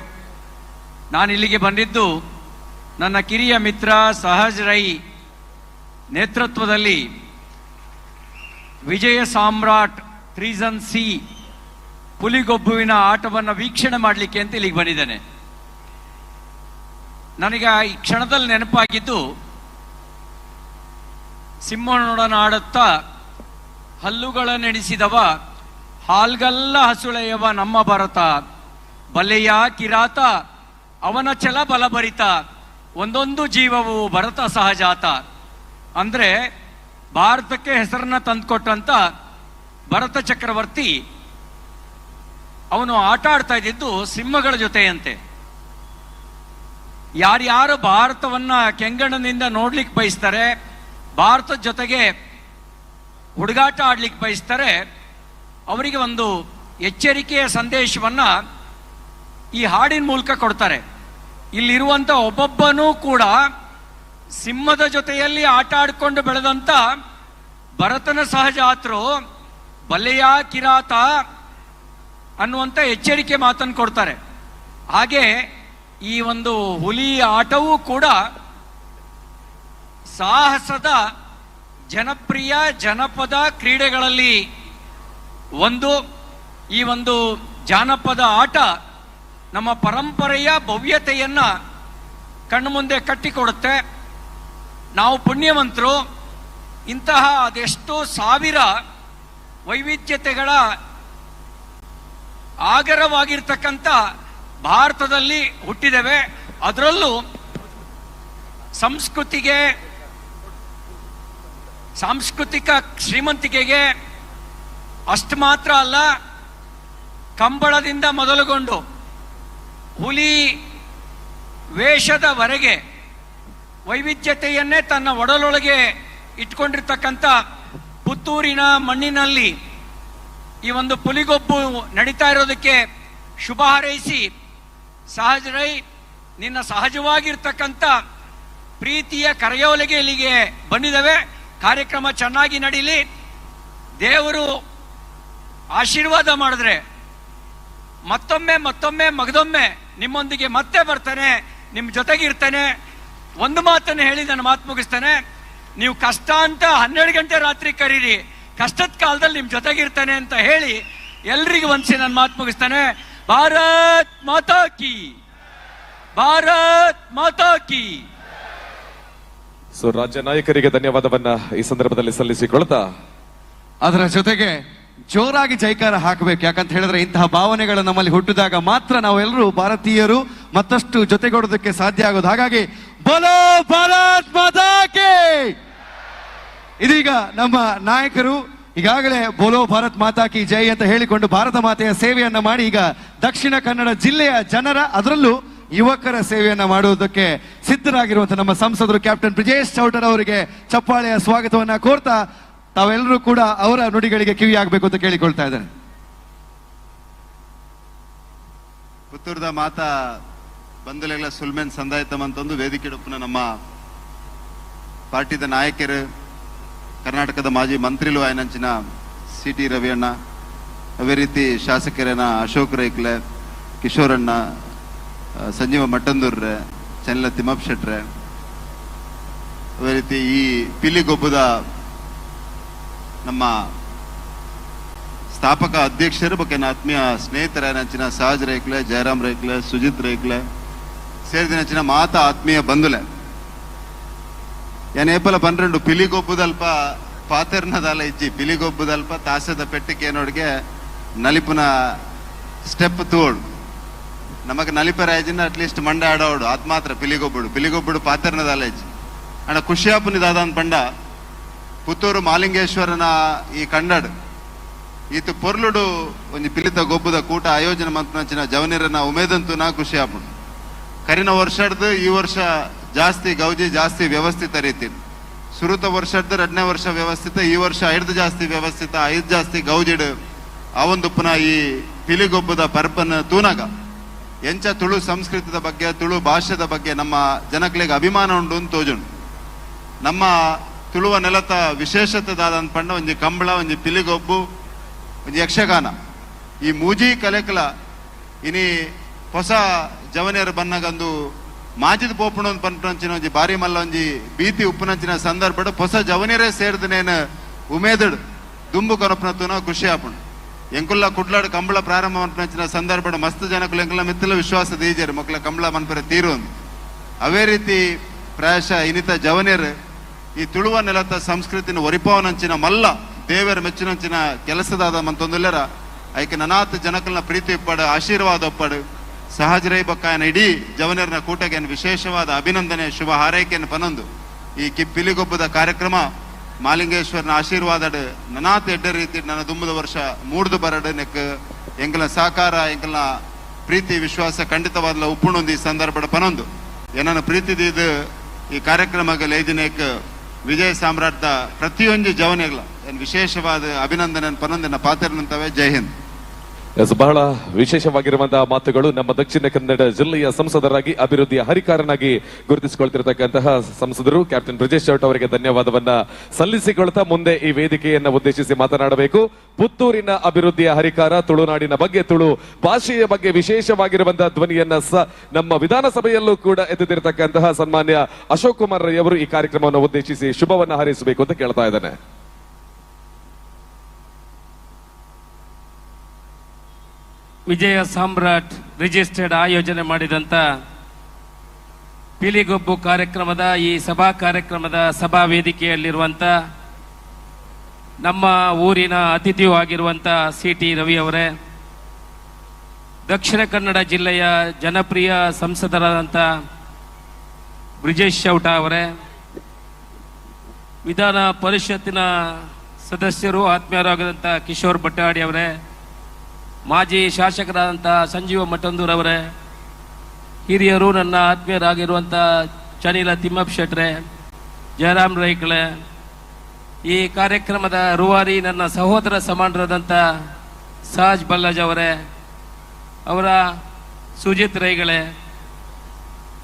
ನಾನಿಲ್ಲಿಗೆ ಬಂದಿದ್ದು ನನ್ನ ಕಿರಿಯ ಮಿತ್ರ ಸಹಜ್ ರೈ ನೇತೃತ್ವದಲ್ಲಿ ವಿಜಯ ಸಾಮ್ರಾಟ್ ಸೀಸನ್ 3 ಪುಲಿಗೊಬ್ಬುವಿನ ಆಟವನ್ನು ವೀಕ್ಷಣೆ ಮಾಡಲಿಕ್ಕೆ ಅಂತ ಇಲ್ಲಿಗೆ ಬಂದಿದ್ದೇನೆ. ನನಗೆ ಈ ಕ್ಷಣದಲ್ಲಿ ನೆನಪಾಗಿದ್ದು, ಸಿಂಹನೊಡನಾಡುತ್ತಾ ಹಲ್ಲುಗಳನ್ನೆಣಿಸಿದವ ಹಾಲ್ಗಲ್ಲ ಹಸುಳೆಯವ ನಮ್ಮ ಭರತ, ಬಲೆಯ ಕಿರಾತ ಅವನ ಛಲ ಬಲಭರಿತ, ಒಂದೊಂದು ಜೀವವು ಭರತ ಸಹಜಾತ. ಅಂದ್ರೆ ಭಾರತಕ್ಕೆ ಹೆಸರನ್ನ ತಂದುಕೊಟ್ಟಂತ ಭರತ ಚಕ್ರವರ್ತಿ ಅವನು ಆಟ ಆಡ್ತಾ ಇದ್ದಿದ್ದು ಸಿಂಹಗಳ ಜೊತೆಯಂತೆ. ಯಾರ್ಯಾರು ಭಾರತವನ್ನ ಕೆಂಗಣ್ಣಿನಿಂದ ನೋಡ್ಲಿಕ್ಕೆ ಬಯಸ್ತಾರೆ, ಭಾರತದ ಜೊತೆಗೆ ಹುಡುಗಾಟ ಆಡ್ಲಿಕ್ಕೆ ಬಯಸ್ತಾರೆ, ಅವರಿಗೆ ಒಂದು ಎಚ್ಚರಿಕೆಯ ಸಂದೇಶವನ್ನ ಈ ಹಾಡಿನ ಮೂಲಕ ಕೊಡ್ತಾರೆ. ಇಲ್ಲಿರುವಂತ ಒಬ್ಬೊಬ್ಬನೂ ಕೂಡ ಸಿಂಹದ ಜೊತೆಯಲ್ಲಿ ಆಟ ಆಡ್ಕೊಂಡು ಬೆಳೆದಂತ ಭರತನ ಸಹಜಾತರು, ಬಲೆಯ ಕಿರಾತ ಅನ್ನುವಂಥ ಎಚ್ಚರಿಕೆ ಮಾತನ್ನು ಕೊಡ್ತಾರೆ. ಹಾಗೆ ಈ ಒಂದು ಹುಲಿ ಆಟವೂ ಕೂಡ ಸಾಹಸದ ಜನಪ್ರಿಯ ಜನಪದ ಕ್ರೀಡೆಗಳಲ್ಲಿ ಒಂದು. ಈ ಒಂದು ಜಾನಪದ ಆಟ ನಮ್ಮ ಪರಂಪರೆಯ ಭವ್ಯತೆಯನ್ನ ಕಣ್ಣು ಮುಂದೆ ಕಟ್ಟಿಕೊಡುತ್ತೆ. ನಾವು ಪುಣ್ಯವಂತರು, ಇಂತಹ ಅದೆಷ್ಟೋ ಸಾವಿರ ವೈವಿಧ್ಯತೆಗಳ ಆಗರವಾಗಿರ್ತಕ್ಕಂಥ ಭಾರತದಲ್ಲಿ ಹುಟ್ಟಿದ್ದೇವೆ. ಅದರಲ್ಲೂ ಸಾಂಸ್ಕೃತಿಕ ಶ್ರೀಮಂತಿಕೆಗೆ ಅಷ್ಟು ಮಾತ್ರ ಅಲ್ಲ, ಕಂಬಳದಿಂದ ಮೊದಲುಗೊಂಡು ಹುಲಿ ವೇಷದವರೆಗೆ ವೈವಿಧ್ಯತೆಯನ್ನೇ ತನ್ನ ಒಡಲೊಳಗೆ ಇಟ್ಕೊಂಡಿರ್ತಕ್ಕಂಥ ಪುತ್ತೂರಿನ ಮಣ್ಣಿನಲ್ಲಿ ಈ ಒಂದು ಪುಲಿಗೊಬ್ಬು ನಡೀತಾ ಇರೋದಕ್ಕೆ ಶುಭ ಹಾರೈಸಿ, ಸಹಜ ರೈ ನಿನ್ನ ಸಹಜವಾಗಿರ್ತಕ್ಕಂಥ ಪ್ರೀತಿಯ ಕರೆಯೋಲೆಗೆ ಇಲ್ಲಿಗೆ ಬಂದಿದ್ದೇವೆ. ಕಾರ್ಯಕ್ರಮ ಚೆನ್ನಾಗಿ ನಡೀಲಿ. ದೇವರು ಆಶೀರ್ವಾದ ಮಾಡಿದ್ರೆ ಮತ್ತೊಮ್ಮೆ ಮಗದೊಮ್ಮೆ ನಿಮ್ಮೊಂದಿಗೆ ಮತ್ತೆ ಬರ್ತಾನೆ, ನಿಮ್ಮ ಜೊತೆಗಿರ್ತಾನೆ. ಒಂದು ಮಾತನ್ನು ಹೇಳಿ ನನ್ನ ಮಾತು ಮುಗಿಸ್ತಾನೆ. ನೀವು ಕಷ್ಟ ಅಂತ 12 ಗಂಟೆ ರಾತ್ರಿ ಕರೀರಿ, ಕಷ್ಟದ ಕಾಲದಲ್ಲಿ ನಿಮ್ಮ ಜೊತೆಗಿರ್ತಾನೆ ಅಂತ ಹೇಳಿ ಎಲ್ರಿಗೂ ಒಂದ್ಸಿ ನನ್ನ ಮಾತು ಮುಗಿಸ್ತಾನೆ. ಭಾರತ್ ಮಾತಾ ಕಿ, ಭಾರತ್ ಮಾತಾ ಕಿ. ಸೊ ರಾಜ್ಯ ನಾಯಕರಿಗೆ ಧನ್ಯವಾದವನ್ನ ಈ ಸಂದರ್ಭದಲ್ಲಿ ಸಲ್ಲಿಸಿಕೊಳ್ತಾ, ಅದರ ಜೊತೆಗೆ ಜೋರಾಗಿ ಜೈಕಾರ ಹಾಕಬೇಕು. ಯಾಕಂತ ಹೇಳಿದ್ರೆ ಇಂತಹ ಭಾವನೆಗಳು ನಮ್ಮಲ್ಲಿ ಹುಟ್ಟಿದಾಗ ಮಾತ್ರ ನಾವೆಲ್ಲರೂ ಭಾರತೀಯರು ಮತ್ತಷ್ಟು ಜೊತೆಗೂಡೋದಕ್ಕೆ ಸಾಧ್ಯ ಆಗೋದು. ಹಾಗಾಗಿ ಬೋಲೋ ಭಾರತ್ ಮಾತಾ ಕಿ. ಇದೀಗ ನಮ್ಮ ನಾಯಕರು ಈಗಾಗಲೇ ಬೋಲೋ ಭಾರತ್ ಮಾತಾ ಕಿ ಜೈ ಅಂತ ಹೇಳಿಕೊಂಡು ಭಾರತ ಮಾತೆಯ ಸೇವೆಯನ್ನ ಮಾಡಿ ಈಗ ದಕ್ಷಿಣ ಕನ್ನಡ ಜಿಲ್ಲೆಯ ಜನರ, ಅದರಲ್ಲೂ ಯುವಕರ ಸೇವೆಯನ್ನ ಮಾಡುವುದಕ್ಕೆ ಸಿದ್ಧರಾಗಿರುವಂತಹ ನಮ್ಮ ಸಂಸದರು ಕ್ಯಾಪ್ಟನ್ ಬ್ರಿಜೇಶ್ ಚೌಟರ್ ಅವರಿಗೆ ಚಪ್ಪಾಳೆಯ ಸ್ವಾಗತವನ್ನ ಕೋರ್ತಾ ತಾವೆಲ್ಲರೂ ಕೂಡ ಅವರ ನುಡಿಗಳಿಗೆ ಕಿವಿಯಾಗಬೇಕು ಅಂತ ಕೇಳಿಕೊಳ್ತಾ ಇದ್ದಾರೆ. ಪುತ್ತೂರ್ದ ಮಾತಾ ಬಂಧುಲೆಗಳ ಸುಲ್ಮೇನ್ ಸಂದಾಯಿತಮ್ ಅಂತಂದು ವೇದಿಕೆ ಉಪ್ಪನ ನಮ್ಮ ಪಾರ್ಟಿದ ನಾಯಕರು, ಕರ್ನಾಟಕದ ಮಾಜಿ ಮಂತ್ರಿಲು ಆಯ್ನಂಚಿನ CT ರವಿಯಣ್ಣ, ಅವೇ ರೀತಿ ಶಾಸಕರೇನ ಅಶೋಕ್ ರೈಕ್ಲೆ, ಕಿಶೋರಣ್ಣ, ಸಂಜೀವ ಮಟ್ಟಂದೂರ್ರೆ, ಚನ್ನಲ ತಿಮ್ಮಪ್ಪ ಶೆಟ್ರೆ, ಅದೇ ರೀತಿ ಈ ಪಿಲಿಗೊಬ್ಬದ ನಮ್ಮ ಸ್ಥಾಪಕ ಅಧ್ಯಕ್ಷರು ಬಗ್ಗೆ ಆತ್ಮೀಯ ಸ್ನೇಹಿತರೇನಂಚಿನ ಸಹಜ್ ರೈಕ್ಲೆ, ಜಯರಾಮ್ ರೈಕ್ಲೆ, ಸುಜಿತ್ ರೈಕ್ಲೆ ಸೇರಿದಿನಂಚಿನ ಮಾತ ಆತ್ಮೀಯ ಬಂಧುಲೆ ಏನೇಪಲ 12 ಪಿಲಿಗೊಬ್ಬದಲ್ಪ ಪಾತೆರ್ನದಾಲ ಇಜ್ಜಿ ಪಿಲಿಗೊಬ್ಬದಲ್ಪ ತಾಸದ ಪೆಟ್ಟಿಗೆ ನೋಡಿಗೆ ನಲಿಪುನ ಸ್ಟೆಪ್ ತೋಡು ನಮಗ್ ನಲಿಪರಾಯಜಿನ ಅಟ್ಲೀಸ್ಟ್ ಮಂಡೆ ಆಡೋಡು ಅದ್ ಮಾತ್ರ ಪಿಲಿಗೊಬ್ಬಡು ಪಾತೆರ್ನದಾಲ ಇಜ್ಜಿ ಅಣ್ಣ ಖುಷಿಯಾಪುನಿದಾದ ಪಂಡ ಪುತ್ತೂರು ಮಾಲಿಂಗೇಶ್ವರನ ಈ ಕಂಡಡ್ ಈತು ಪೊರ್ಲುಡು ಒಂಜಿ ಪಿಲಿತ ಗೊಬ್ಬದ ಕೂಟ ಆಯೋಜನೆ ಮಂತ್ನಂಚಿನ ಜವನಿರನ ಉಮೇದಂತು ನಾ ಖುಷಿಯಾಪುಂಡು. ಕರಿನ ವರ್ಷಡ್ದು ಈ ವರ್ಷ ಜಾಸ್ತಿ ಗೌಜಿ ಜಾಸ್ತಿ ವ್ಯವಸ್ಥಿತ ರೀತಿ ಸುರುತ ವರ್ಷಡ್ದು 2ನೇ ವರ್ಷ ವ್ಯವಸ್ಥಿತ, ಈ ವರ್ಷ 5 ಜಾಸ್ತಿ ವ್ಯವಸ್ಥಿತ, 5 ಜಾಸ್ತಿ ಗೌಜಿಡ್ ಅವೊಂದು ಪುನಃ ಈ ಪಿಲಿಗೊಬ್ಬದ ಪರ್ಪನ್ ತೂನಾಗ ಎಂಚ ತುಳು ಸಂಸ್ಕೃತದ ಬಗ್ಗೆ ತುಳು ಭಾಷೆದ ಬಗ್ಗೆ ನಮ್ಮ ಜನಗಳಿಗೆ ಅಭಿಮಾನ ಉಂಡು ಅಂತ ತೋಜುಂಡು. ನಮ್ಮ ತುಳುವ ನೆಲತ ವಿಶೇಷತೆದಾದ ಪಂಡ ಒಂಜಿ ಕಂಬಳ, ಒಂಜಿ ಪಿಲಿಗೊಬ್ಬು, ಒಂಜಿ ಯಕ್ಷಗಾನ, ಈ ಮೂಜಿ ಕಲೆಕಲ ಇನಿ ಹೊಸ ಜವನಿಯರು ಬನ್ನಗಂದು ಮಾಜಿದ್ ಪೋಪುಣ ಪಂಪಂಚಿನ ಒಂಜಿ ಬಾರಿ ಮಲ್ಲ ಒಂಜಿ ಭೀತಿ ಉಪ್ಪುನಂಚಿನ ಸಂದರ್ಭ ಹೊಸ ಜವನಿಯರೇ ಸೇರಿದನೇನು ಉಮೇದಡ್ ದುಂಬು ಕೊನಪನತುನ ಖುಷಿ ಆಪುಂಡು. ಎಂಕುಲ್ಲ ಕುಡ್ಲಾಡ್ ಕಂಬಳ ಪ್ರಾರಂಭ ಮನ್ಪನಂಚಿನ ಸಂದರ್ಭ ಮಸ್ತ್ ಜನಕ್ಕೂ ಎಂಕುಲ್ಲ ಮಿತ್ತಲ ವಿಶ್ವಾಸ ದೀಜರು ಮಕ್ಕಳ ಕಂಬಳ ಮನ್ಪರೆ ತೀರು. ಅವೇ ರೀತಿ ಪ್ರಾಯಶಃ ಇನಿತ ಜವನಿಯರು ಈ ತುಳುವ ನೆಲತ ಸಂಸ್ಕೃತಿನ ಒರಿಪವನಂಚಿನ ಮಲ್ಲ ದೇವರ ಮೆಚ್ಚಿನಂಚಿನ ಕೆಲಸದಾದ ಮಂತೊಂದುಲ್ಲರ ಐಕೆ ನನಾತ್ ಜನಕಲ್ನ ಪ್ರೀತಿ ಇಪ್ಪಡು ಆಶೀರ್ವಾದ ಒಪ್ಪಡು ಸಹಜರೈ ಬಕ್ಕಾಯನ ಇಡೀ ಜವನಿಯರ್ನ ಕೂಟಗೆ ವಿಶೇಷವಾದ ಅಭಿನಂದನೆ ಶುಭ ಹಾರೈಕೆಯನ್ನು ಪನೊಂದು ಈ ಪಿಲಿಗೊಬ್ಬದ ಕಾರ್ಯಕ್ರಮ ಮಾಲಿಂಗೇಶ್ವರನ ಆಶೀರ್ವಾದ ನನಾತ್ ಎಡ್ಡ ರೀತಿ ನನ್ನ ದುಂಬದ ವರ್ಷ ಮೂಡ್ದು ಬರಡು ನೆಕ್ ಎಂಕಲ ಸಾಕಾರ ಎಂಕಲ ಪ್ರೀತಿ ವಿಶ್ವಾಸ ಖಂಡಿತವಾದ ಉಪ್ಪುಣೊಂದು ಈ ಸಂದರ್ಭ ಪನೊಂದು ಏನನ್ನ ಪ್ರೀತಿದಿದ್ದು ಈ ಕಾರ್ಯಕ್ರಮಕ್ಕೆ ಲೈದಿನೇಕ್ ವಿಜಯ ಸಾಮ್ರಾಟ್ದ ಪ್ರತಿಯೊಂದು ಜವನಿಗಳ ವಿಶೇಷವಾದ ಅಭಿನಂದನೆ ಪನೊಂದಿನ ಪಾತ್ರನಂತವೇ. ಜೈ ಹಿಂದ್. ಬಹಳ ವಿಶೇಷವಾಗಿರುವಂತಹ ಮಾತುಗಳು. ನಮ್ಮ ದಕ್ಷಿಣ ಕನ್ನಡ ಜಿಲ್ಲೆಯ ಸಂಸದರಾಗಿ ಅಭಿವೃದ್ಧಿಯ ಹರಿಕಾರನಾಗಿ ಗುರುತಿಸಿಕೊಳ್ತಿರತಕ್ಕಂತಹ ಸಂಸದರು ಕ್ಯಾಪ್ಟನ್ ಬ್ರಿಜೇಶ್ ಚೌಟ ಅವರಿಗೆ ಧನ್ಯವಾದವನ್ನ ಸಲ್ಲಿಸಿಕೊಳ್ತಾ ಮುಂದೆ ಈ ವೇದಿಕೆಯನ್ನ ಉದ್ದೇಶಿಸಿ ಮಾತನಾಡಬೇಕು. ಪುತ್ತೂರಿನ ಅಭಿವೃದ್ಧಿಯ ಹರಿಕಾರ, ತುಳುನಾಡಿನ ಬಗ್ಗೆ, ತುಳು ಭಾಷೆಯ ಬಗ್ಗೆ ವಿಶೇಷವಾಗಿರುವಂತಹ ಧ್ವನಿಯನ್ನ ನಮ್ಮ ವಿಧಾನಸಭೆಯಲ್ಲೂ ಕೂಡ ಎತ್ತಿರತಕ್ಕಂತಹ ಸನ್ಮಾನ್ಯ ಅಶೋಕ್ ಕುಮಾರ್ ರೈ ಅವರು ಈ ಕಾರ್ಯಕ್ರಮವನ್ನು ಉದ್ದೇಶಿಸಿ ಶುಭವನ್ನ ಹಾರೈಸಬೇಕು ಅಂತ ಕೇಳ್ತಾ ಇದ್ದಾನೆ. ವಿಜಯ ಸಾಮ್ರಾಟ್ ರಿಜಿಸ್ಟರ್ಡ್ ಆಯೋಜನೆ ಮಾಡಿದಂಥ ಪಿಲಿಗೊಬ್ಬು ಕಾರ್ಯಕ್ರಮದ ಈ ಸಭಾ ಕಾರ್ಯಕ್ರಮದ ಸಭಾ ವೇದಿಕೆಯಲ್ಲಿರುವಂಥ ನಮ್ಮ ಊರಿನ ಅತಿಥಿಯೂ ಆಗಿರುವಂಥ CT ರವಿ ಅವರೇ, ದಕ್ಷಿಣ ಕನ್ನಡ ಜಿಲ್ಲೆಯ ಜನಪ್ರಿಯ ಸಂಸದರಾದಂಥ ಬ್ರಿಜೇಶ್ ಚೌಟ ಅವರೇ, ವಿಧಾನ ಪರಿಷತ್ತಿನ ಸದಸ್ಯರು ಆತ್ಮೀಯರಾಗದಂಥ ಕಿಶೋರ್ ಬಟ್ಟಾಡಿ ಅವರೇ, ಮಾಜಿ ಶಾಸಕರಾದಂಥ ಸಂಜೀವ ಮಠಂದೂರ್ ಅವರೇ, ಹಿರಿಯರು ನನ್ನ ಆತ್ಮೀಯರಾಗಿರುವಂಥ ಚನಿಲ ತಿಮ್ಮಪ್ಪ ಶೆಟ್ರೆ, ಜಯರಾಮ್ ರೈಕ್ಲೆ, ಈ ಕಾರ್ಯಕ್ರಮದ ರೂವಾರಿ ನನ್ನ ಸಹೋದರ ಸಮಾನರಾದಂಥ ಸಹಜ್ ಬಲ್ಲಜ್ ಅವರೇ, ಅವರ ಸುಜಿತ್ ರೈಗಳೇ,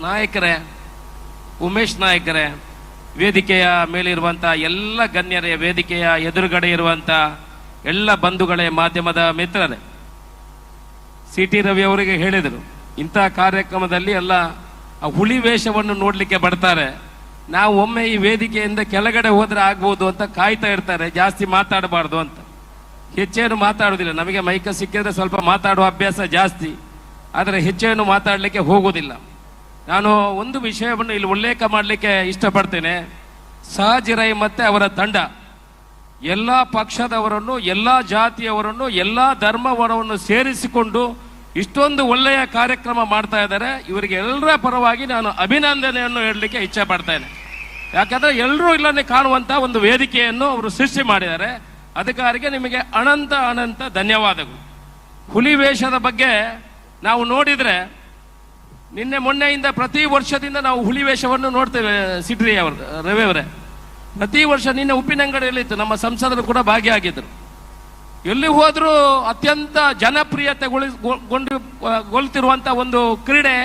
ನಾಯಕರೇ, ಉಮೇಶ್ ನಾಯಕರೇ, ವೇದಿಕೆಯ ಮೇಲಿರುವಂಥ ಎಲ್ಲ ಗಣ್ಯರೇ, ವೇದಿಕೆಯ ಎದುರುಗಡೆ ಇರುವಂಥ ಎಲ್ಲ ಬಂಧುಗಳೇ, ಮಾಧ್ಯಮದ ಮಿತ್ರರೇ, CT ರವಿ ಅವರಿಗೆ ಹೇಳಿದರು ಇಂಥ ಕಾರ್ಯಕ್ರಮದಲ್ಲಿ ಎಲ್ಲ ಹುಲಿ ವೇಷವನ್ನು ನೋಡ್ಲಿಕ್ಕೆ ಬರ್ತಾರೆ, ನಾವು ಒಮ್ಮೆ ಈ ವೇದಿಕೆಯಿಂದ ಕೆಳಗಡೆ ಹೋದ್ರೆ ಆಗ್ಬೋದು ಅಂತ ಕಾಯ್ತಾ ಇರ್ತಾರೆ, ಜಾಸ್ತಿ ಮಾತಾಡಬಾರ್ದು ಅಂತ. ಹೆಚ್ಚೇನು ಮಾತಾಡುವುದಿಲ್ಲ. ನಮಗೆ ಮೈಕ ಸಿಕ್ಕಿದ್ರೆ ಸ್ವಲ್ಪ ಮಾತಾಡುವ ಅಭ್ಯಾಸ ಜಾಸ್ತಿ, ಆದರೆ ಹೆಚ್ಚೇನು ಮಾತಾಡಲಿಕ್ಕೆ ಹೋಗುವುದಿಲ್ಲ. ನಾನು ಒಂದು ವಿಷಯವನ್ನು ಇಲ್ಲಿ ಉಲ್ಲೇಖ ಮಾಡಲಿಕ್ಕೆ ಇಷ್ಟಪಡ್ತೇನೆ. ಸಹಜಿರೈ ಮತ್ತೆ ಅವರ ತಂಡ ಎಲ್ಲ ಪಕ್ಷದವರನ್ನು, ಎಲ್ಲ ಜಾತಿಯವರನ್ನು, ಎಲ್ಲ ಧರ್ಮವರವನ್ನು ಸೇರಿಸಿಕೊಂಡು ಇಷ್ಟೊಂದು ಒಳ್ಳೆಯ ಕಾರ್ಯಕ್ರಮ ಮಾಡ್ತಾ ಇದ್ದಾರೆ. ಇವರಿಗೆ ಎಲ್ಲರ ಪರವಾಗಿ ನಾನು ಅಭಿನಂದನೆಯನ್ನು ಹೇಳಲಿಕ್ಕೆ ಇಚ್ಛೆ ಪಡ್ತೇನೆ. ಯಾಕಂದ್ರೆ ಎಲ್ಲರೂ ಇಲ್ಲೇ ಕಾಣುವಂತ ಒಂದು ವೇದಿಕೆಯನ್ನು ಅವರು ಸೃಷ್ಟಿ ಮಾಡಿದ್ದಾರೆ. ಅದಕ್ಕಾಗಿ ನಿಮಗೆ ಅನಂತ ಅನಂತ ಧನ್ಯವಾದಗಳು. ಹುಲಿ ವೇಷದ ಬಗ್ಗೆ ನಾವು ನೋಡಿದ್ರೆ ನಿನ್ನೆ ಮೊನ್ನೆಯಿಂದ ಪ್ರತಿ ವರ್ಷದಿಂದ ನಾವು ಹುಲಿ ವೇಷವನ್ನು ನೋಡ್ತೇವೆ. ಸಿಡ್ರಿ ಅವರು ರವಿ ಅವರೇ, ಪ್ರತಿ ವರ್ಷ ನಿನ್ನೆ ಉಪ್ಪಿನಂಗಡಿಯಲ್ಲಿ ಇತ್ತು, ನಮ್ಮ ಸಂಸದರು ಕೂಡ ಭಾಗಿಯಾಗಿದ್ದರು. ಎಲ್ಲಿ ಹೋದ್ರೂ ಅತ್ಯಂತ ಜನಪ್ರಿಯತೆಗೊಳ್ತಿರುವಂತ ಒಂದು ಕ್ರೀಡೆ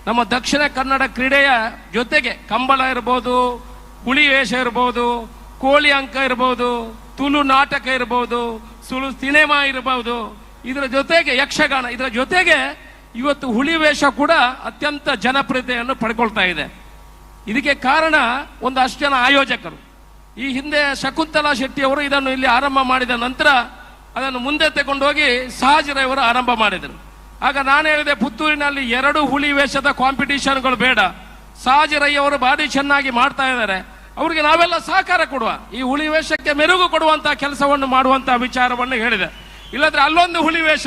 ನಮ್ಮ ದಕ್ಷಿಣ ಕನ್ನಡ ಕ್ರೀಡೆಯ ಜೊತೆಗೆ ಕಂಬಳ ಇರ್ಬೋದು, ಹುಲಿ ವೇಷ ಇರ್ಬೋದು, ಕೋಳಿ ಅಂಕ ಇರ್ಬೋದು, ತುಳು ನಾಟಕ ಇರ್ಬೋದು, ಸುಳು ಸಿನಿಮಾ ಇರಬಹುದು, ಇದರ ಜೊತೆಗೆ ಯಕ್ಷಗಾನ, ಇದರ ಜೊತೆಗೆ ಇವತ್ತು ಹುಲಿ ವೇಷ ಕೂಡ ಅತ್ಯಂತ ಜನಪ್ರಿಯತೆಯನ್ನು ಪಡ್ಕೊಳ್ತಾ ಇದೆ. ಇದಕ್ಕೆ ಕಾರಣ ಒಂದಷ್ಟು ಜನ ಆಯೋಜಕರು. ಈ ಹಿಂದೆ ಶಕುಂತಲಾ ಶೆಟ್ಟಿ ಅವರು ಇದನ್ನು ಇಲ್ಲಿ ಆರಂಭ ಮಾಡಿದ ನಂತರ ಅದನ್ನು ಮುಂದೆ ತಗೊಂಡೋಗಿ ಸಹಜಿರೈ ಅವರು ಆರಂಭ ಮಾಡಿದರು. ಆಗ ನಾನು ಹೇಳಿದೆ, ಪುತ್ತೂರಿನಲ್ಲಿ 2 ಹುಲಿ ವೇಷದ ಕಾಂಪಿಟಿಷನ್ಗಳು ಬೇಡ, ಸಹಜಿರೈ ಅವರು ಭಾರಿ ಚೆನ್ನಾಗಿ ಮಾಡ್ತಾ ಇದ್ದಾರೆ, ಅವರಿಗೆ ನಾವೆಲ್ಲ ಸಹಕಾರ ಕೊಡುವ, ಈ ಹುಲಿ ವೇಷಕ್ಕೆ ಮೆರುಗು ಕೊಡುವಂತಹ ಕೆಲಸವನ್ನು ಮಾಡುವಂತಹ ವಿಚಾರವನ್ನು ಹೇಳಿದೆ. ಇಲ್ಲದ್ರೆ ಅಲ್ಲೊಂದು ಹುಲಿ ವೇಷ,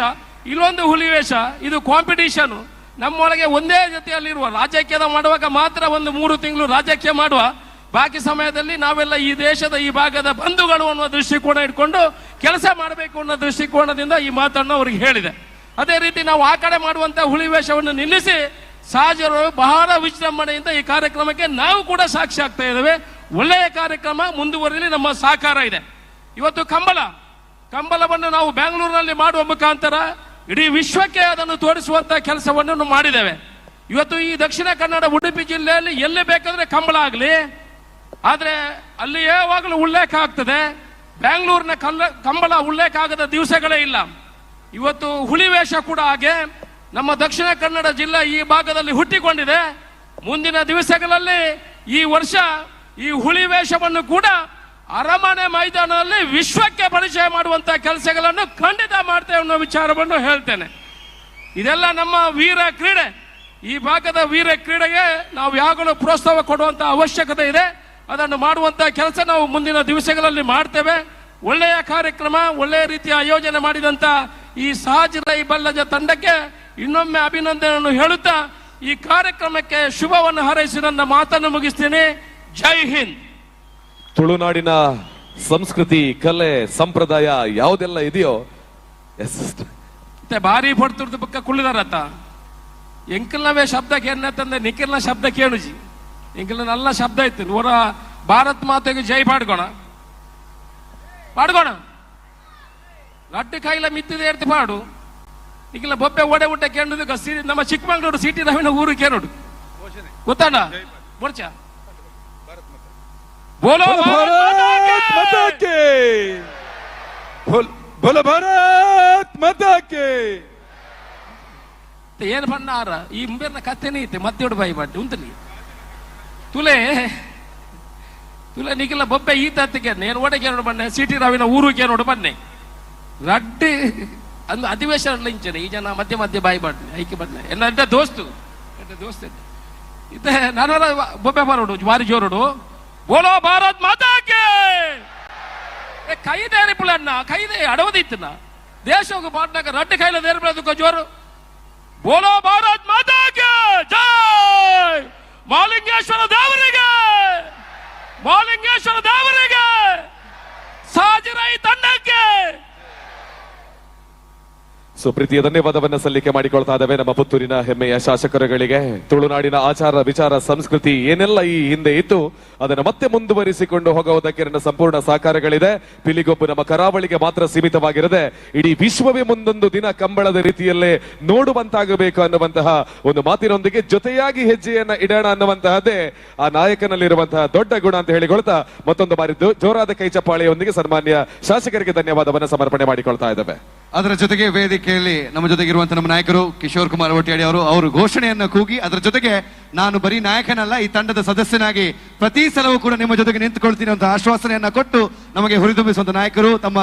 ಇಲ್ಲೊಂದು ಹುಲಿ ವೇಷ, ಇದು ಕಾಂಪಿಟಿಷನ್. ನಮ್ಮೊಳಗೆ ಒಂದೇ ಜೊತೆಯಲ್ಲಿರುವ ರಾಜಕೀಯ ಮಾಡುವಾಗ ಮಾತ್ರ ಒಂದು 3 ತಿಂಗಳು ರಾಜಕೀಯ ಮಾಡುವ, ಬಾಕಿ ಸಮಯದಲ್ಲಿ ನಾವೆಲ್ಲ ಈ ದೇಶದ ಈ ಭಾಗದ ಬಂಧುಗಳು ಅನ್ನೋ ದೃಷ್ಟಿಕೋನ ಇಟ್ಕೊಂಡು ಕೆಲಸ ಮಾಡಬೇಕು ಅನ್ನೋ ದೃಷ್ಟಿಕೋನದಿಂದ ಈ ಮಾತನ್ನು ಅವ್ರಿಗೆ ಹೇಳಿದೆ. ಅದೇ ರೀತಿ ನಾವು ಆ ಕಡೆ ಮಾಡುವಂತ ಹುಲಿ ವೇಷವನ್ನು ನಿಲ್ಲಿಸಿ ಸಹಜರು ಬಹಳ ವಿಜೃಂಭಣೆಯಿಂದ ಈ ಕಾರ್ಯಕ್ರಮಕ್ಕೆ ನಾವು ಕೂಡ ಸಾಕ್ಷಿ ಆಗ್ತಾ ಇದ್ದೇವೆ. ಒಳ್ಳೆಯ ಕಾರ್ಯಕ್ರಮ ಮುಂದುವರಿಯಲಿ, ನಮ್ಮ ಸಹಕಾರ ಇದೆ. ಇವತ್ತು ಕಂಬಳವನ್ನು ನಾವು ಬೆಂಗಳೂರಿನಲ್ಲಿ ಮಾಡುವ ಮುಖಾಂತರ ಇಡೀ ವಿಶ್ವಕ್ಕೆ ಅದನ್ನು ತೋರಿಸುವಂತ ಕೆಲಸವನ್ನು ಮಾಡಿದ್ದೇವೆ. ಇವತ್ತು ಈ ದಕ್ಷಿಣ ಕನ್ನಡ ಉಡುಪಿ ಜಿಲ್ಲೆಯಲ್ಲಿ ಎಲ್ಲಿ ಬೇಕಾದ್ರೆ ಕಂಬಳ ಆಗಲಿ, ಆದ್ರೆ ಅಲ್ಲಿ ಯಾವಾಗಲೂ ಉಲ್ಲೇಖ ಆಗ್ತದೆ. ಬೆಂಗಳೂರಿನ ಕಂಬಳ ಉಲ್ಲೇಖ ಆಗದ ದಿವಸಗಳೇ ಇಲ್ಲ. ಇವತ್ತು ಹುಲಿ ವೇಷ ಕೂಡ ಹಾಗೆ ನಮ್ಮ ದಕ್ಷಿಣ ಕನ್ನಡ ಜಿಲ್ಲೆ ಈ ಭಾಗದಲ್ಲಿ ಹುಟ್ಟಿಕೊಂಡಿದೆ. ಮುಂದಿನ ದಿವಸಗಳಲ್ಲಿ ಈ ವರ್ಷ ಈ ಹುಲಿ ವೇಷವನ್ನು ಕೂಡ ಅರಮನೆ ಮೈದಾನದಲ್ಲಿ ವಿಶ್ವಕ್ಕೆ ಪರಿಚಯ ಮಾಡುವಂತಹ ಕೆಲಸಗಳನ್ನು ಖಂಡಿತ ಮಾಡ್ತೇವೆ ಅನ್ನೋ ವಿಚಾರವನ್ನು ಹೇಳ್ತೇನೆ. ಇದೆಲ್ಲ ನಮ್ಮ ವೀರ ಕ್ರೀಡೆ. ಈ ಭಾಗದ ವೀರ ಕ್ರೀಡೆಗೆ ನಾವು ಯಾವಾಗಲೂ ಪ್ರೋತ್ಸಾಹ ಕೊಡುವಂತ ಅವಶ್ಯಕತೆ ಇದೆ. ಅದನ್ನು ಮಾಡುವಂತಹ ಕೆಲಸ ನಾವು ಮುಂದಿನ ದಿವಸಗಳಲ್ಲಿ ಮಾಡ್ತೇವೆ. ಒಳ್ಳೆಯ ಕಾರ್ಯಕ್ರಮ, ಒಳ್ಳೆಯ ರೀತಿಯ ಆಯೋಜನೆ ಮಾಡಿದಂತ ಈ ಸಹಜಿರೈ ಬಲ್ಲಜ ತಂಡಕ್ಕೆ ಇನ್ನೊಮ್ಮೆ ಅಭಿನಂದನೆಯನ್ನು ಹೇಳುತ್ತಾ ಈ ಕಾರ್ಯಕ್ರಮಕ್ಕೆ ಶುಭವನ್ನು ಹಾರೈಸಿ ನನ್ನ ಮಾತನ್ನು ಮುಗಿಸ್ತೇನೆ. ಜೈ ಹಿಂದ್. ತುಳುನಾಡಿನ ಸಂಸ್ಕೃತಿ, ಕಲೆ, ಸಂಪ್ರದಾಯ ಯಾವುದೆಲ್ಲ ಇದೆಯೋ ಭಾರಿ ಪಡ್ತಿರ್ದು ಬುಕ್ಕ ಕುಳ್ಳಿದಾರತ್ತ ಎಂಕಲ್ನವೇ ಶಬ್ದ ಕೇನಂದ್ರೆ ನಿಖಿಲ್ನ ಶಬ್ದ ಕೇಳುಜಿ. ಎಂಕಲ್ನ ನಲ್ಲ ಶಬ್ದ ಇತ್ತು. ಅವರ ಭಾರತ್ ಮಾತೆಗೆ ಜೈ ಪಾಡ್ಗೋಣ ರಡ್ಡು ಕೈಲ ಮಿತ್ತಿದೆ ಇರ್ತಿ ಪಾಡು. ಈಗಿಲ್ಲ ಬೊಬ್ಬೆ ಓಡೆ ಊಟ ಕೇಳುದು ನಮ್ಮ ಚಿಕ್ಕಮಂಗ್ಳೂರು ಸಿಟಿ ರವಿನ ಊರು ಕೇಳೋಡು ಗೊತ್ತಾಡ ಬರ್ಚ. ಬೋಲೋ ಭಾರತ್ ಮಾತಾ ಕಿ, ಬೋಲೋ ಭಾರತ್ ಮಾತಾ ಕಿ. ಏನ್ ಬಣ್ಣಾರ ಈ ಮುಂಬೇರ್ನ ಕಥೆನೇ ಐತೆ ಮತ್ತೆ ಬಾಯಿ ಬಾಟಿ ಉಂಟಲಿ ತುಲೆ ನಿಖಿಲ ಬೊಬ್ಬೆ ಈ ತತ್ತಿಗೆ ನೇನು ಓಡೆಗೆ ನೋಡು ಬನ್ನೆ ಸಿಟಿ ರಾವಿನ ಊರಿಗೆ ನೋಡು ಬನ್ನೆ ರಡ್ಡಿ ಅಂದು ಅಧಿವೇಶನ ಇಂಚನೆ ಈ ಜನ ಮಧ್ಯ ಮಧ್ಯ ಬಾಯಿ ಬಾಟಿ ಐಕೆ ಬನ್ನೆ ಎಲ್ಲ ದೋಸ್ತು ಇತ್ತೆ ನಾನು ಬೊಬ್ಬೆ ಬರೋಡು ಬಾರಿ ಜೋರೋಡು. ಬೋಲೋ ಭಾರತ್ ಮಾತಾ ಕಿ. ಕೈದೇ ರಿಪುಲನ್ನ ಕೈದೇ ಅಡವದಿತ್ತನ ದೇಶಕ್ಕೆ ಪಾಟ್ನಾಗ ರಡ್ಡಿ ಕೈಲ ದೇರ್ಬಿಡೋದಕ್ಕೆ ಜೋರು. ಬೋಲೋ ಭಾರತ್ ಮಾತಾ ಕಿ ಜೈ. ಮಾಲಿಂಗೇಶ್ವರ ದೇವರಿಗೆ, ಮಾಲಿಂಗೇಶ್ವರ ದೇವರಿಗೆ, ಸಹಜಿರೈ ತಂಡಕ್ಕೆ ಸುಪ್ರೀತಿಯ ಧನ್ಯವಾದವನ್ನ ಸಲ್ಲಿಕೆ ಮಾಡಿಕೊಳ್ತಾ ಇದ್ದಾವೆ ನಮ್ಮ ಪುತ್ತೂರಿನ ಹೆಮ್ಮೆಯ ಶಾಸಕರುಗಳಿಗೆ. ತುಳುನಾಡಿನ ಆಚಾರ ವಿಚಾರ ಸಂಸ್ಕೃತಿ ಏನೆಲ್ಲ ಈ ಹಿಂದೆ ಇತ್ತು ಅದನ್ನು ಮತ್ತೆ ಮುಂದುವರಿಸಿಕೊಂಡು ಹೋಗುವುದಕ್ಕೆ ನನ್ನ ಸಂಪೂರ್ಣ ಸಹಕಾರಗಳಿದೆ. ಪಿಲಿಗೊಬ್ಬು ನಮ್ಮ ಕರಾವಳಿಗೆ ಮಾತ್ರ ಸೀಮಿತವಾಗಿರದೆ ಇಡೀ ವಿಶ್ವವೇ ಮುಂದೊಂದು ದಿನ ಕಂಬಳದ ರೀತಿಯಲ್ಲೇ ನೋಡುವಂತಾಗಬೇಕು ಅನ್ನುವಂತಹ ಒಂದು ಮಾತಿನೊಂದಿಗೆ ಜೊತೆಯಾಗಿ ಹೆಜ್ಜೆಯನ್ನ ಇಡೋಣ ಅನ್ನುವಂತಹದ್ದೇ ಆ ನಾಯಕನಲ್ಲಿರುವಂತಹ ದೊಡ್ಡ ಗುಣ ಅಂತ ಹೇಳಿಕೊಳ್ತಾ ಮತ್ತೊಂದು ಬಾರಿ ಜೋರಾದ ಕೈ ಚಪ್ಪಾಳೆಯೊಂದಿಗೆ ಸನ್ಮಾನ್ಯ ಶಾಸಕರಿಗೆ ಧನ್ಯವಾದವನ್ನ ಸಮರ್ಪಣೆ ಮಾಡಿಕೊಳ್ತಾ ಇದ್ದೇವೆ. ಅದರ ಜೊತೆಗೆ ವೇದಿಕೆಯಲ್ಲಿ ನಮ್ಮ ಜೊತೆಗಿರುವಂತಹ ನಮ್ಮ ನಾಯಕರು ಕಿಶೋರ್ ಕುಮಾರ್ ಒಟ್ಟಿಯಾಡಿ ಅವರು ಘೋಷಣೆಯನ್ನ ಕೂಗಿ, ಅದರ ಜೊತೆಗೆ ನಾನು ಬರೀ ನಾಯಕನಲ್ಲ, ಈ ತಂಡದ ಸದಸ್ಯನಾಗಿ ಪ್ರತಿ ಸಲವೂ ಕೂಡ ನಿಮ್ಮ ಜೊತೆಗೆ ನಿಂತುಕೊಳ್ತೀನಿ ಅಂತ ಆಶ್ವಾಸನೆಯನ್ನ ಕೊಟ್ಟು ನಮಗೆ ಹುರಿದುಂಬಿಸುವಂತ ನಾಯಕರು ತಮ್ಮ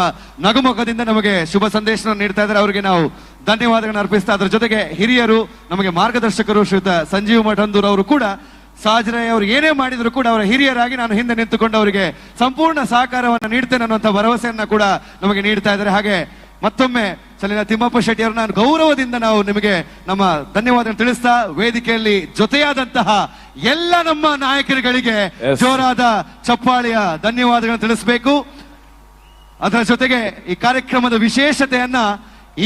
ನಗುಮುಖದಿಂದ ನಮಗೆ ಶುಭ ಸಂದೇಶವನ್ನು ನೀಡ್ತಾ ಇದ್ದಾರೆ. ಅವರಿಗೆ ನಾವು ಧನ್ಯವಾದಗಳನ್ನು ಅರ್ಪಿಸ್ತಾ, ಅದರ ಜೊತೆಗೆ ಹಿರಿಯರು ನಮಗೆ ಮಾರ್ಗದರ್ಶಕರು ಶ್ರೀಯುತ ಸಂಜೀವ್ ಮಠಂದೂರ್ ಅವರು ಕೂಡ ಸಾಜರೈ ಅವರು ಏನೇ ಮಾಡಿದ್ರು ಕೂಡ ಅವರ ಹಿರಿಯರಾಗಿ ನಾನು ಹಿಂದೆ ನಿಂತುಕೊಂಡು ಅವರಿಗೆ ಸಂಪೂರ್ಣ ಸಹಕಾರವನ್ನು ನೀಡ್ತೇನೆ ಅನ್ನುವಂಥ ಭರವಸೆಯನ್ನ ಕೂಡ ನಮಗೆ ನೀಡ್ತಾ ಇದ್ದಾರೆ. ಹಾಗೆ ಮತ್ತೊಮ್ಮೆ ಚಲಿನ ತಿಮ್ಮಪ್ಪ ಶೆಟ್ಟಿ ಅವರು ನಾನು ಗೌರವದಿಂದ ನಾವು ನಿಮಗೆ ನಮ್ಮ ಧನ್ಯವಾದ ತಿಳಿಸ್ತಾ, ವೇದಿಕೆಯಲ್ಲಿ ಜೊತೆಯಾದಂತಹ ಎಲ್ಲ ನಮ್ಮ ನಾಯಕರುಗಳಿಗೆ ಜೋರಾದ ಚಪ್ಪಾಳಿಯ ಧನ್ಯವಾದಗಳನ್ನು ತಿಳಿಸಬೇಕು. ಅದರ ಜೊತೆಗೆ ಈ ಕಾರ್ಯಕ್ರಮದ ವಿಶೇಷತೆಯನ್ನ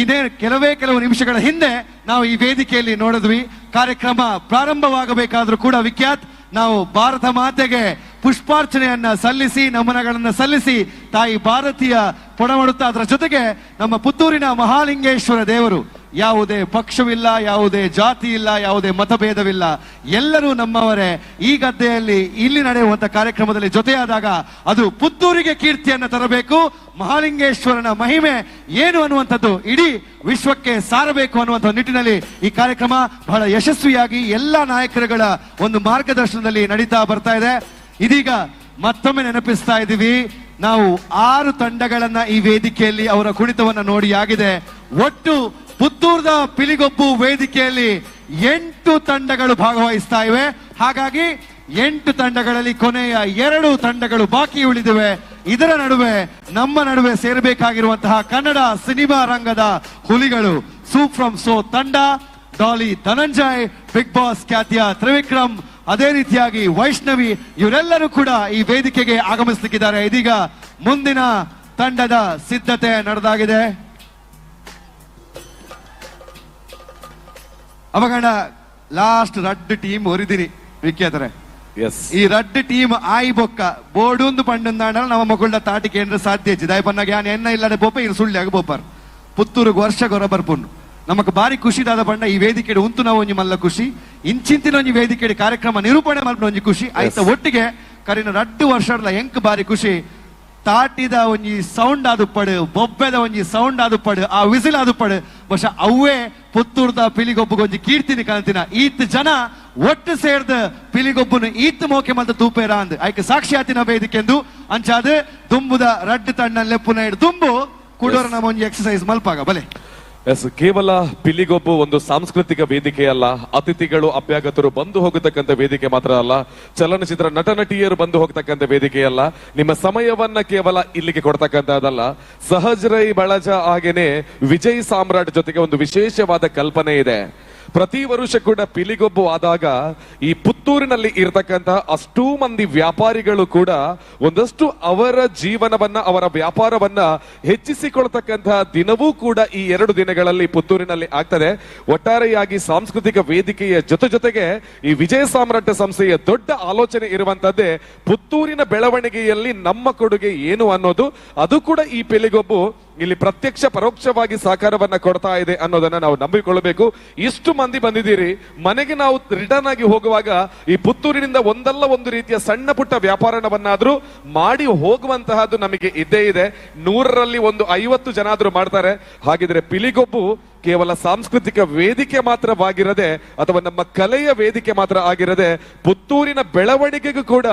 ಇದೇ ಕೆಲವು ನಿಮಿಷಗಳ ಹಿಂದೆ ನಾವು ಈ ವೇದಿಕೆಯಲ್ಲಿ ನೋಡಿದ್ವಿ. ಕಾರ್ಯಕ್ರಮ ಪ್ರಾರಂಭವಾಗಬೇಕಾದ್ರೂ ಕೂಡ ವಿಖ್ಯಾತ್ ನಾವು ಭಾರತ ಮಾತೆಗೆ ಪುಷ್ಪಾರ್ಚನೆಯನ್ನ ಸಲ್ಲಿಸಿ, ನಮನಗಳನ್ನ ಸಲ್ಲಿಸಿ ತಾಯಿ ಭಾರತೀಯ ಪೊಣಮಡುತ್ತಾ, ಅದರ ಜೊತೆಗೆ ನಮ್ಮ ಪುತ್ತೂರಿನ ಮಹಾಲಿಂಗೇಶ್ವರ ದೇವರು ಯಾವುದೇ ಪಕ್ಷವಿಲ್ಲ, ಯಾವುದೇ ಜಾತಿ ಇಲ್ಲ, ಯಾವುದೇ ಮತಭೇದವಿಲ್ಲ, ಎಲ್ಲರೂ ನಮ್ಮವರೇ. ಈ ಗದ್ದೆಯಲ್ಲಿ ಇಲ್ಲಿ ನಡೆಯುವಂತ ಕಾರ್ಯಕ್ರಮದಲ್ಲಿ ಜೊತೆಯಾದಾಗ ಅದು ಪುತ್ತೂರಿಗೆ ಕೀರ್ತಿಯನ್ನ ತರಬೇಕು. ಮಹಾಲಿಂಗೇಶ್ವರನ ಮಹಿಮೆ ಏನು ಅನ್ನುವಂಥದ್ದು ಇಡೀ ವಿಶ್ವಕ್ಕೆ ಸಾರಬೇಕು ಅನ್ನುವಂಥ ನಿಟ್ಟಿನಲ್ಲಿ ಈ ಕಾರ್ಯಕ್ರಮ ಬಹಳ ಯಶಸ್ವಿಯಾಗಿ ಎಲ್ಲ ನಾಯಕರುಗಳ ಒಂದು ಮಾರ್ಗದರ್ಶನದಲ್ಲಿ ನಡೀತಾ ಬರ್ತಾ ಇದೆ. ಇದೀಗ ಮತ್ತೊಮ್ಮೆ ನೆನಪಿಸ್ತಾ ಇದ್ದೀವಿ, ನಾವು 6 ತಂಡಗಳನ್ನ ಈ ವೇದಿಕೆಯಲ್ಲಿ ಅವರ ಕುಣಿತವನ್ನ ನೋಡಿ ಆಗಿದೆ. ಒಟ್ಟು ಪುತ್ತೂರದ ಪಿಲಿಗೊಬ್ಬು ವೇದಿಕೆಯಲ್ಲಿ 8 ತಂಡಗಳು ಭಾಗವಹಿಸ್ತಾ ಇವೆ. ಹಾಗಾಗಿ 8 ತಂಡಗಳಲ್ಲಿ ಕೊನೆಯ 2 ತಂಡಗಳು ಬಾಕಿ ಉಳಿದಿವೆ. ಇದರ ನಡುವೆ ನಮ್ಮ ನಡುವೆ ಸೇರಬೇಕಾಗಿರುವಂತಹ ಕನ್ನಡ ಸಿನಿಮಾ ರಂಗದ ಹುಲಿಗಳು ಸೂಪ್ ಫ್ರಮ್ ಸೋ ತಂಡ, ಡಾಲಿ ಧನಂಜಯ್, ಬಿಗ್ ಬಾಸ್ ಖ್ಯಾತಿಯ ತ್ರಿವಿಕ್ರಮ್, ಅದೇ ರೀತಿಯಾಗಿ ವೈಷ್ಣವಿ, ಇವರೆಲ್ಲರೂ ಕೂಡ ಈ ವೇದಿಕೆಗೆ ಆಗಮಿಸಲಿಕ್ಕಿದ್ದಾರೆ. ಇದೀಗ ಮುಂದಿನ ತಂಡದ ಸಿದ್ಧತೆ ನಡೆದಾಗಿದೆ. ಅವಗಣ ಲಾಸ್ಟ್ ರಡ್ ಟೀಮ್ ಒರಿದಿರಿ ವಿಖ್ಯಾತರೆ. ಈ ರಡ್ ಟೀಮ್ ಆಯಿ ಬೊಕ್ಕ ಬೋಡೊಂದು ಪಂಡಂದಾಂಡ ನಮ್ಮ ಮಕ್ಕಳ ತಾಟಿ ಕೇಂದ್ರ ಸಾಧ್ಯ ದಾಯ ಪನ್ನಾಗ ಯಾನ್ ಎನ್ನ ಇಲ್ಲದೆ ಬೋಪ ಇರು ಸುಳ್ಳ್ಯಾಗ ಬೋಪಾರ್ ಪುತ್ತೂರು ವರ್ಷ ಗೊರ ಬರ್ಪುಂಡು. ನಮಕ್ ಬಾರಿ ಖುಷಿದಾದ ಪಂಡ ಈ ವೇದಿಕೆ ಉಂತು ನಾವು ಒಂಜಿ ಮಲ್ಲ ಖುಷಿ, ಇಂಚಿಂತಿನ ಒಂಜಿ ವೇದಿಕೆ ಕಾರ್ಯಕ್ರಮ ನಿರೂಪಣೆ ಮಲ್ಪನ ಒಂಜಿ ಖುಷಿ ಆಯ್ತ. ಒಟ್ಟಿಗೆ ಕರಿನ 2 ವರ್ಷದ ಎಂಕ್ ಬಾರಿ ಖುಷಿ. ತಾಟಿದ ಒಂಜಿ ಸೌಂಡ್ ಆದುಪ್ಪಡು, ಬೊಬ್ಬೆದ ಒಂಜಿ ಸೌಂಡ್ ಆದುಪ್ಪಡು, ಆ ವಿಸಿಲ್ ಆದುಪ್ಪಡು ಬಹುಶಃ ಅವೇ ಪುತ್ತೂರ್ದ ಪಿಲಿಗೊಬ್ಬಗೊಂಜಿ ಕೀರ್ತಿನಿ ಕಾಣ್ತಿನ. ಈತ್ ಜನ ಒಟ್ಟು ಸೇರ್ದ ಪಿಲಿಗೊಬ್ಬನು ಈತ್ ಮೋಕೆ ಮಲ್ತ ತೂಪೇರ ಅಂದ್ ಆಯ್ಕೆ ಸಾಕ್ಷಿ ಆತಿನ ವೇದಿಕೆ ಎಂದು ಅಂಚಾದ ದುಂಬುದ ರಡ್ ತಣ್ಣ ಲೆಪ್ಪುನ ಹಿಡ್ ದುಂಬು ಕೂಡೋರ ನಮ್ಮ ಒಂಜಿ ಎಕ್ಸರ್ಸೈಸ್ ಮಲ್ಪಾಗ ಬಲೆ. ಎಸ್, ಕೇವಲ ಪಿಲಿಗೊಬ್ಬು ಒಂದು ಸಾಂಸ್ಕೃತಿಕ ವೇದಿಕೆ ಅಲ್ಲ, ಅತಿಥಿಗಳು ಅಭ್ಯಾಗತರು ಬಂದು ಹೋಗತಕ್ಕಂಥ ವೇದಿಕೆ ಮಾತ್ರ ಅಲ್ಲ, ಚಲನಚಿತ್ರ ನಟ ನಟಿಯರು ಬಂದು ಹೋಗ್ತಕ್ಕಂಥ ವೇದಿಕೆ ಅಲ್ಲ, ನಿಮ್ಮ ಸಮಯವನ್ನ ಕೇವಲ ಇಲ್ಲಿಗೆ ಕೊಡ್ತಕ್ಕಂಥದ್ದಲ್ಲ. ಸಹಜರೈ ಬಳಜ ಹಾಗೇನೆ ವಿಜಯ್ ಸಾಮ್ರಾಟ್ ಜೊತೆಗೆ ಒಂದು ವಿಶೇಷವಾದ ಕಲ್ಪನೆ ಇದೆ. ಪ್ರತಿ ವರ್ಷ ಕೂಡ ಪಿಲಿಗೊಬ್ಬು ಆದಾಗ ಈ ಪುತ್ತೂರಿನಲ್ಲಿ ಇರತಕ್ಕಂತ ಅಷ್ಟೂ ಮಂದಿ ವ್ಯಾಪಾರಿಗಳು ಕೂಡ ಒಂದಷ್ಟು ಅವರ ಜೀವನವನ್ನ, ಅವರ ವ್ಯಾಪಾರವನ್ನ ಹೆಚ್ಚಿಸಿಕೊಳ್ತಕ್ಕಂತಹ ದಿನವೂ ಕೂಡ ಈ 2 ದಿನಗಳಲ್ಲಿ ಪುತ್ತೂರಿನಲ್ಲಿ ಆಗ್ತದೆ. ಒಟ್ಟಾರೆಯಾಗಿ ಸಾಂಸ್ಕೃತಿಕ ವೇದಿಕೆಯ ಜೊತೆಗೆ ಈ ವಿಜಯ ಸಾಮ್ರಾಟ್ ಸಂಸ್ಥೆಯ ದೊಡ್ಡ ಆಲೋಚನೆ ಇರುವಂತದ್ದೇ ಪುತ್ತೂರಿನ ಬೆಳವಣಿಗೆಯಲ್ಲಿ ನಮ್ಮ ಕೊಡುಗೆ ಏನು ಅನ್ನೋದು. ಅದು ಕೂಡ ಈ ಪಿಲಿಗೊಬ್ಬು ಇಲ್ಲಿ ಪ್ರತ್ಯಕ್ಷ ಪರೋಕ್ಷವಾಗಿ ಸಹಕಾರವನ್ನ ಕೊಡ್ತಾ ಇದೆ ಅನ್ನೋದನ್ನ ನಾವು ನಂಬಿಕೊಳ್ಳಬೇಕು. ಇಷ್ಟು ಮಂದಿ ಬಂದಿದ್ದೀರಿ, ಮನೆಗೆ ನಾವು ರಿಟರ್ನ್ ಆಗಿ ಹೋಗುವಾಗ ಈ ಪುತ್ತೂರಿನಿಂದ ಒಂದಲ್ಲ ಒಂದು ರೀತಿಯ ಸಣ್ಣ ಪುಟ್ಟ ವ್ಯಾಪಾರವನ್ನಾದ್ರೂ ಮಾಡಿ ಹೋಗುವಂತಹದ್ದು ನಮಗೆ ಇದ್ದೇ ಇದೆ. 100ರಲ್ಲಿ 50 ಜನ ಆದ್ರೂ ಮಾಡ್ತಾರೆ. ಹಾಗಿದ್ರೆ ಪಿಲಿಗೊಬ್ಬು ಕೇವಲ ಸಾಂಸ್ಕೃತಿಕ ವೇದಿಕೆ ಮಾತ್ರವಾಗಿರದೆ ಅಥವಾ ನಮ್ಮ ಕಲೆಯ ವೇದಿಕೆ ಮಾತ್ರ ಆಗಿರದೆ ಪುತ್ತೂರಿನ ಬೆಳವಣಿಗೆಗೂ ಕೂಡ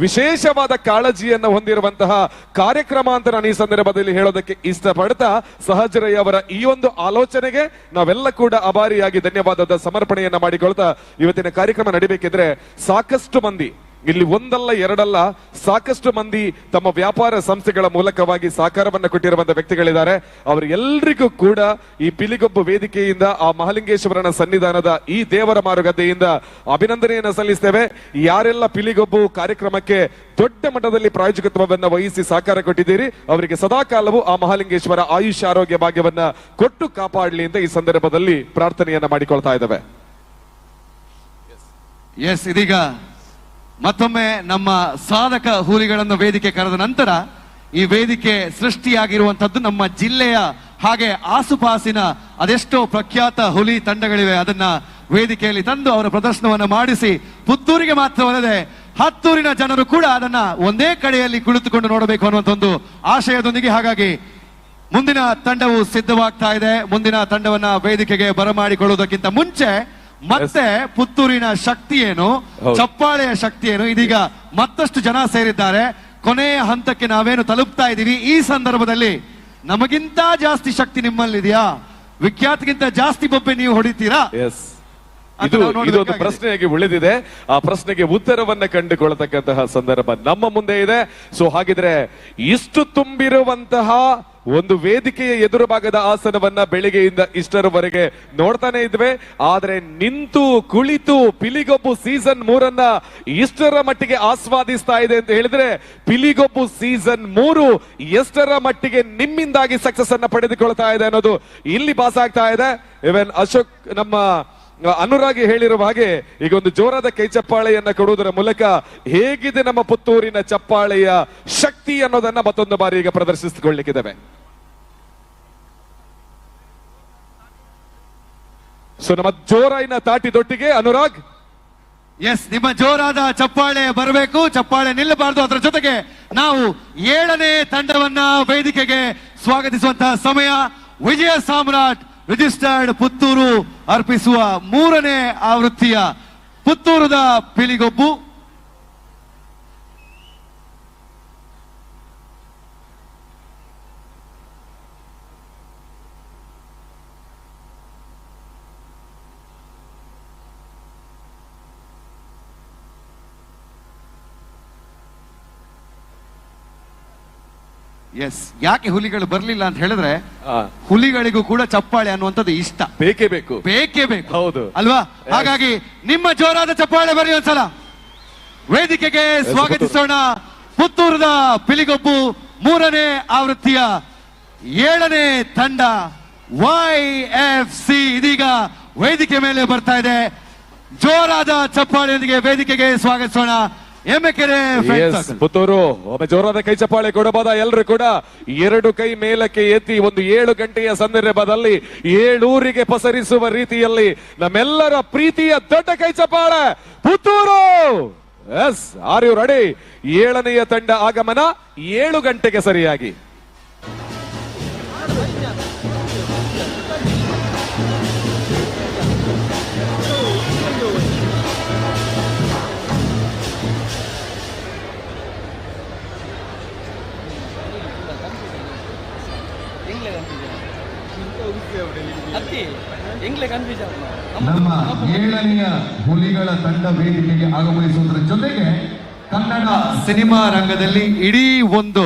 ವಿಶೇಷವಾದ ಕಾಳಜಿಯನ್ನು ಹೊಂದಿರುವಂತಹ ಕಾರ್ಯಕ್ರಮ ಅಂತ ನಾನು ಈ ಸಂದರ್ಭದಲ್ಲಿ ಹೇಳೋದಕ್ಕೆ ಇಷ್ಟಪಡ್ತಾ, ಸಹಜರೈ ಅವರ ಈ ಒಂದು ಆಲೋಚನೆಗೆ ನಾವೆಲ್ಲ ಕೂಡ ಅಭಾರಿಯಾಗಿ ಧನ್ಯವಾದದ ಸಮರ್ಪಣೆಯನ್ನ ಮಾಡಿಕೊಳ್ತಾ, ಇವತ್ತಿನ ಕಾರ್ಯಕ್ರಮ ನಡಿಬೇಕಿದ್ರೆ ಸಾಕಷ್ಟು ಮಂದಿ ಇಲ್ಲಿ ಒಂದಲ್ಲ ಎರಡಲ್ಲ ಸಾಕಷ್ಟು ಮಂದಿ ತಮ್ಮ ವ್ಯಾಪಾರ ಸಂಸ್ಥೆಗಳ ಮೂಲಕವಾಗಿ ಸಹಕಾರವನ್ನು ಕೊಟ್ಟಿರುವಂತಹ ವ್ಯಕ್ತಿಗಳಿದ್ದಾರೆ. ಅವರೆಲ್ಲರಿಗೂ ಕೂಡ ಈ ಪಿಲಿಗೊಬ್ಬು ವೇದಿಕೆಯಿಂದ, ಆ ಮಹಾಲಿಂಗೇಶ್ವರನ ಸನ್ನಿಧಾನದ ಈ ದೇವರ ಮಾರುಗದ್ದೆಯಿಂದ ಅಭಿನಂದನೆಯನ್ನು ಸಲ್ಲಿಸ್ತೇವೆ. ಯಾರೆಲ್ಲ ಪಿಲಿಗೊಬ್ಬು ಕಾರ್ಯಕ್ರಮಕ್ಕೆ ದೊಡ್ಡ ಮಟ್ಟದಲ್ಲಿ ಪ್ರಾಯೋಜಕತ್ವವನ್ನು ವಹಿಸಿ ಸಹಕಾರ ಕೊಟ್ಟಿದ್ದೀರಿ, ಅವರಿಗೆ ಸದಾಕಾಲವೂ ಆ ಮಹಾಲಿಂಗೇಶ್ವರ ಆಯುಷ್ಯ ಆರೋಗ್ಯ ಭಾಗ್ಯವನ್ನ ಕೊಟ್ಟು ಕಾಪಾಡಲಿ ಅಂತ ಈ ಸಂದರ್ಭದಲ್ಲಿ ಪ್ರಾರ್ಥನೆಯನ್ನ ಮಾಡಿಕೊಳ್ತಾ ಇದ್ದೇವೆ. ಎಸ್, ಇದೀಗ ಮತ್ತೊಮ್ಮೆ ನಮ್ಮ ಸಾಧಕ ಹುಲಿಗಳನ್ನು ವೇದಿಕೆ ಕರೆದ ನಂತರ ಈ ವೇದಿಕೆ ಸೃಷ್ಟಿಯಾಗಿರುವಂತದ್ದು ನಮ್ಮ ಜಿಲ್ಲೆಯ ಹಾಗೆ ಆಸುಪಾಸಿನ ಅದೆಷ್ಟೋ ಪ್ರಖ್ಯಾತ ಹುಲಿ ತಂಡಗಳಿವೆ. ಅದನ್ನ ವೇದಿಕೆಯಲ್ಲಿ ತಂದು ಅವರ ಪ್ರದರ್ಶನವನ್ನು ಮಾಡಿಸಿ ಪುತ್ತೂರಿಗೆ ಮಾತ್ರವಲ್ಲದೆ ಹತ್ತೂರಿನ ಜನರು ಕೂಡ ಅದನ್ನ ಒಂದೇ ಕಡೆಯಲ್ಲಿ ಕುಳಿತುಕೊಂಡು ನೋಡಬೇಕು ಅನ್ನುವಂಥ ಒಂದು ಆಶಯದೊಂದಿಗೆ, ಹಾಗಾಗಿ ಮುಂದಿನ ತಂಡವು ಸಿದ್ಧವಾಗ್ತಾ ಇದೆ. ಮುಂದಿನ ತಂಡವನ್ನ ವೇದಿಕೆಗೆ ಬರಮಾಡಿಕೊಳ್ಳುವುದಕ್ಕಿಂತ ಮುಂಚೆ ಮತ್ತೆ ಪುತ್ತೂರಿನ ಶಕ್ತಿ ಏನು, ಚಪ್ಪಾಳೆಯ ಶಕ್ತಿ ಏನು, ಇದೀಗ ಮತ್ತಷ್ಟು ಜನ ಸೇರಿದ್ದಾರೆ. ಕೊನೆಯ ಹಂತಕ್ಕೆ ನಾವೇನು ತಲುಪ್ತಾ ಇದ್ದೀವಿ. ಈ ಸಂದರ್ಭದಲ್ಲಿ ನಮಗಿಂತ ಜಾಸ್ತಿ ಶಕ್ತಿ ನಿಮ್ಮಲ್ಲಿದೆಯಾ? ವಿಖ್ಯಾತಿಗಿಂತ ಜಾಸ್ತಿ ಬೊಬ್ಬೆ ನೀವು ಹೊಡಿತೀರಾ? ಇದೊಂದು ಪ್ರಶ್ನೆಯಾಗಿ ಉಳಿದಿದೆ. ಆ ಪ್ರಶ್ನೆಗೆ ಉತ್ತರವನ್ನ ಕಂಡುಕೊಳ್ಳತಕ್ಕಂತಹ ಸಂದರ್ಭ ನಮ್ಮ ಮುಂದೆ ಇದೆ. ಸೊ ಹಾಗಿದ್ರೆ ಇಷ್ಟು ತುಂಬಿರುವಂತಹ ಒಂದು ವೇದಿಕೆಯ ಎದುರು ಭಾಗದ ಆಸನವನ್ನ ಬೆಳಿಗ್ಗೆಯಿಂದ ಇಷ್ಟರವರೆಗೆ ನೋಡ್ತಾನೆ ಇದ್ವಿ. ಆದ್ರೆ ನಿಂತು ಕುಳಿತು ಪಿಲಿಗೊಬ್ಬು ಸೀಸನ್ 3 ಇಷ್ಟರ ಮಟ್ಟಿಗೆ ಆಸ್ವಾದಿಸ್ತಾ ಇದೆ ಅಂತ ಹೇಳಿದ್ರೆ ಪಿಲಿಗೊಬ್ಬು ಸೀಸನ್ 3 ಎಷ್ಟರ ಮಟ್ಟಿಗೆ ನಿಮ್ಮಿಂದಾಗಿ ಸಕ್ಸಸ್ ಅನ್ನ ಪಡೆದುಕೊಳ್ತಾ ಇದೆ ಅನ್ನೋದು ಇಲ್ಲಿ ಪಾಸ್ ಆಗ್ತಾ ಇದೆ. ಇವನ್ ಅಶೋಕ್ ನಮ್ಮ ಅನುರಾಗಿ ಹೇಳಿರುವ ಹಾಗೆ ಈಗ ಒಂದು ಜೋರಾದ ಕೈ ಚಪ್ಪಾಳೆಯನ್ನ ಕೊಡುವುದರ ಮೂಲಕ ಹೇಗಿದೆ ನಮ್ಮ ಪುತ್ತೂರಿನ ಚಪ್ಪಾಳೆಯ ಶಕ್ತಿ ಅನ್ನೋದನ್ನ ಮತ್ತೊಂದು ಬಾರಿ ಈಗ ಪ್ರದರ್ಶಿಸಿಕೊಳ್ಳಿಕ್ಕಿದ್ದೇವೆ. ಸೊ ನಮ್ಮ ಜೋರಾಯಿನ ತಾಟಿದೊಟ್ಟಿಗೆ ಅನುರಾಗ್, ಎಸ್, ನಿಮ್ಮ ಜೋರಾದ ಚಪ್ಪಾಳೆ ಬರಬೇಕು, ಚಪ್ಪಾಳೆ ನಿಲ್ಲಬಾರದು. ಅದರ ಜೊತೆಗೆ ನಾವು 7ನೇ ತಂಡವನ್ನ ವೇದಿಕೆಗೆ ಸ್ವಾಗತಿಸುವಂತಹ ಸಮಯ. ವಿಜಯ ಸಾಮ್ರಾಟ್ ರಿಜಿಸ್ಟರ್ಡ್ ಪುತ್ತೂರು ಅರ್ಪಿಸುವ 3ನೇ ಆವೃತ್ತಿಯ ಪುತ್ತೂರದ ಪಿಲಿಗೊಬ್ಬು. ಎಸ್, ಯಾಕೆ ಹುಲಿಗಳು ಬರ್ಲಿಲ್ಲ ಅಂತ ಹೇಳಿದ್ರೆ ಹುಲಿಗಳಿಗೂ ಕೂಡ ಚಪ್ಪಾಳೆ ಅನ್ನುವಂಥದ್ದು ಇಷ್ಟ, ಬೇಕೇ ಬೇಕು, ಬೇಕೇ ಬೇಕು, ಹೌದು ಅಲ್ವಾ? ಹಾಗಾಗಿ ನಿಮ್ಮ ಜೋರಾದ ಚಪ್ಪಾಳೆ ಬರೀ ಒಂದ್ಸಲ. ವೇದಿಕೆಗೆ ಸ್ವಾಗತಿಸೋಣ ಪುತ್ತೂರದ ಪಿಲಿಗೊಬ್ಬು 3ನೇ ಆವೃತ್ತಿಯ 7ನೇ ತಂಡ YFC ಇದೀಗ ವೇದಿಕೆ ಮೇಲೆ ಬರ್ತಾ ಇದೆ. ಜೋರಾದ ಚಪ್ಪಾಳೆಯೊಂದಿಗೆ ವೇದಿಕೆಗೆ ಸ್ವಾಗತಿಸೋಣ ಪುತ್ತೂರು. ಒಮ್ಮೆ ಜೋರಾದ ಕೈ ಚಪ್ಪಾಳೆ ಕೊಡಬಹುದಾ? ಎಲ್ಲರೂ ಕೂಡ 2 ಕೈ ಮೇಲಕ್ಕೆ ಎತ್ತಿ ಒಂದು 7 ಗಂಟೆಯ ಸಂದರ್ಭದಲ್ಲಿ 7 ಊರಿಗೆ ಪಸರಿಸುವ ರೀತಿಯಲ್ಲಿ ನಮ್ಮೆಲ್ಲರ ಪ್ರೀತಿಯ ದೊಡ್ಡ ಕೈ ಚಪ್ಪಾಳೆ Puttur. Yes, are you ready? 7ನೆಯ ತಂಡ ಆಗಮನ 7 ಗಂಟೆಗೆ ಸರಿಯಾಗಿ. ನಮ್ಮ 7ನೆಯ ಹುಲಿಗಳ ತಂಡ ವೇದಿಕೆಗೆ ಆಗಮಿಸುವುದರ ಜೊತೆಗೆ ಕನ್ನಡ ಸಿನಿಮಾ ರಂಗದಲ್ಲಿ ಇಡೀ ಒಂದು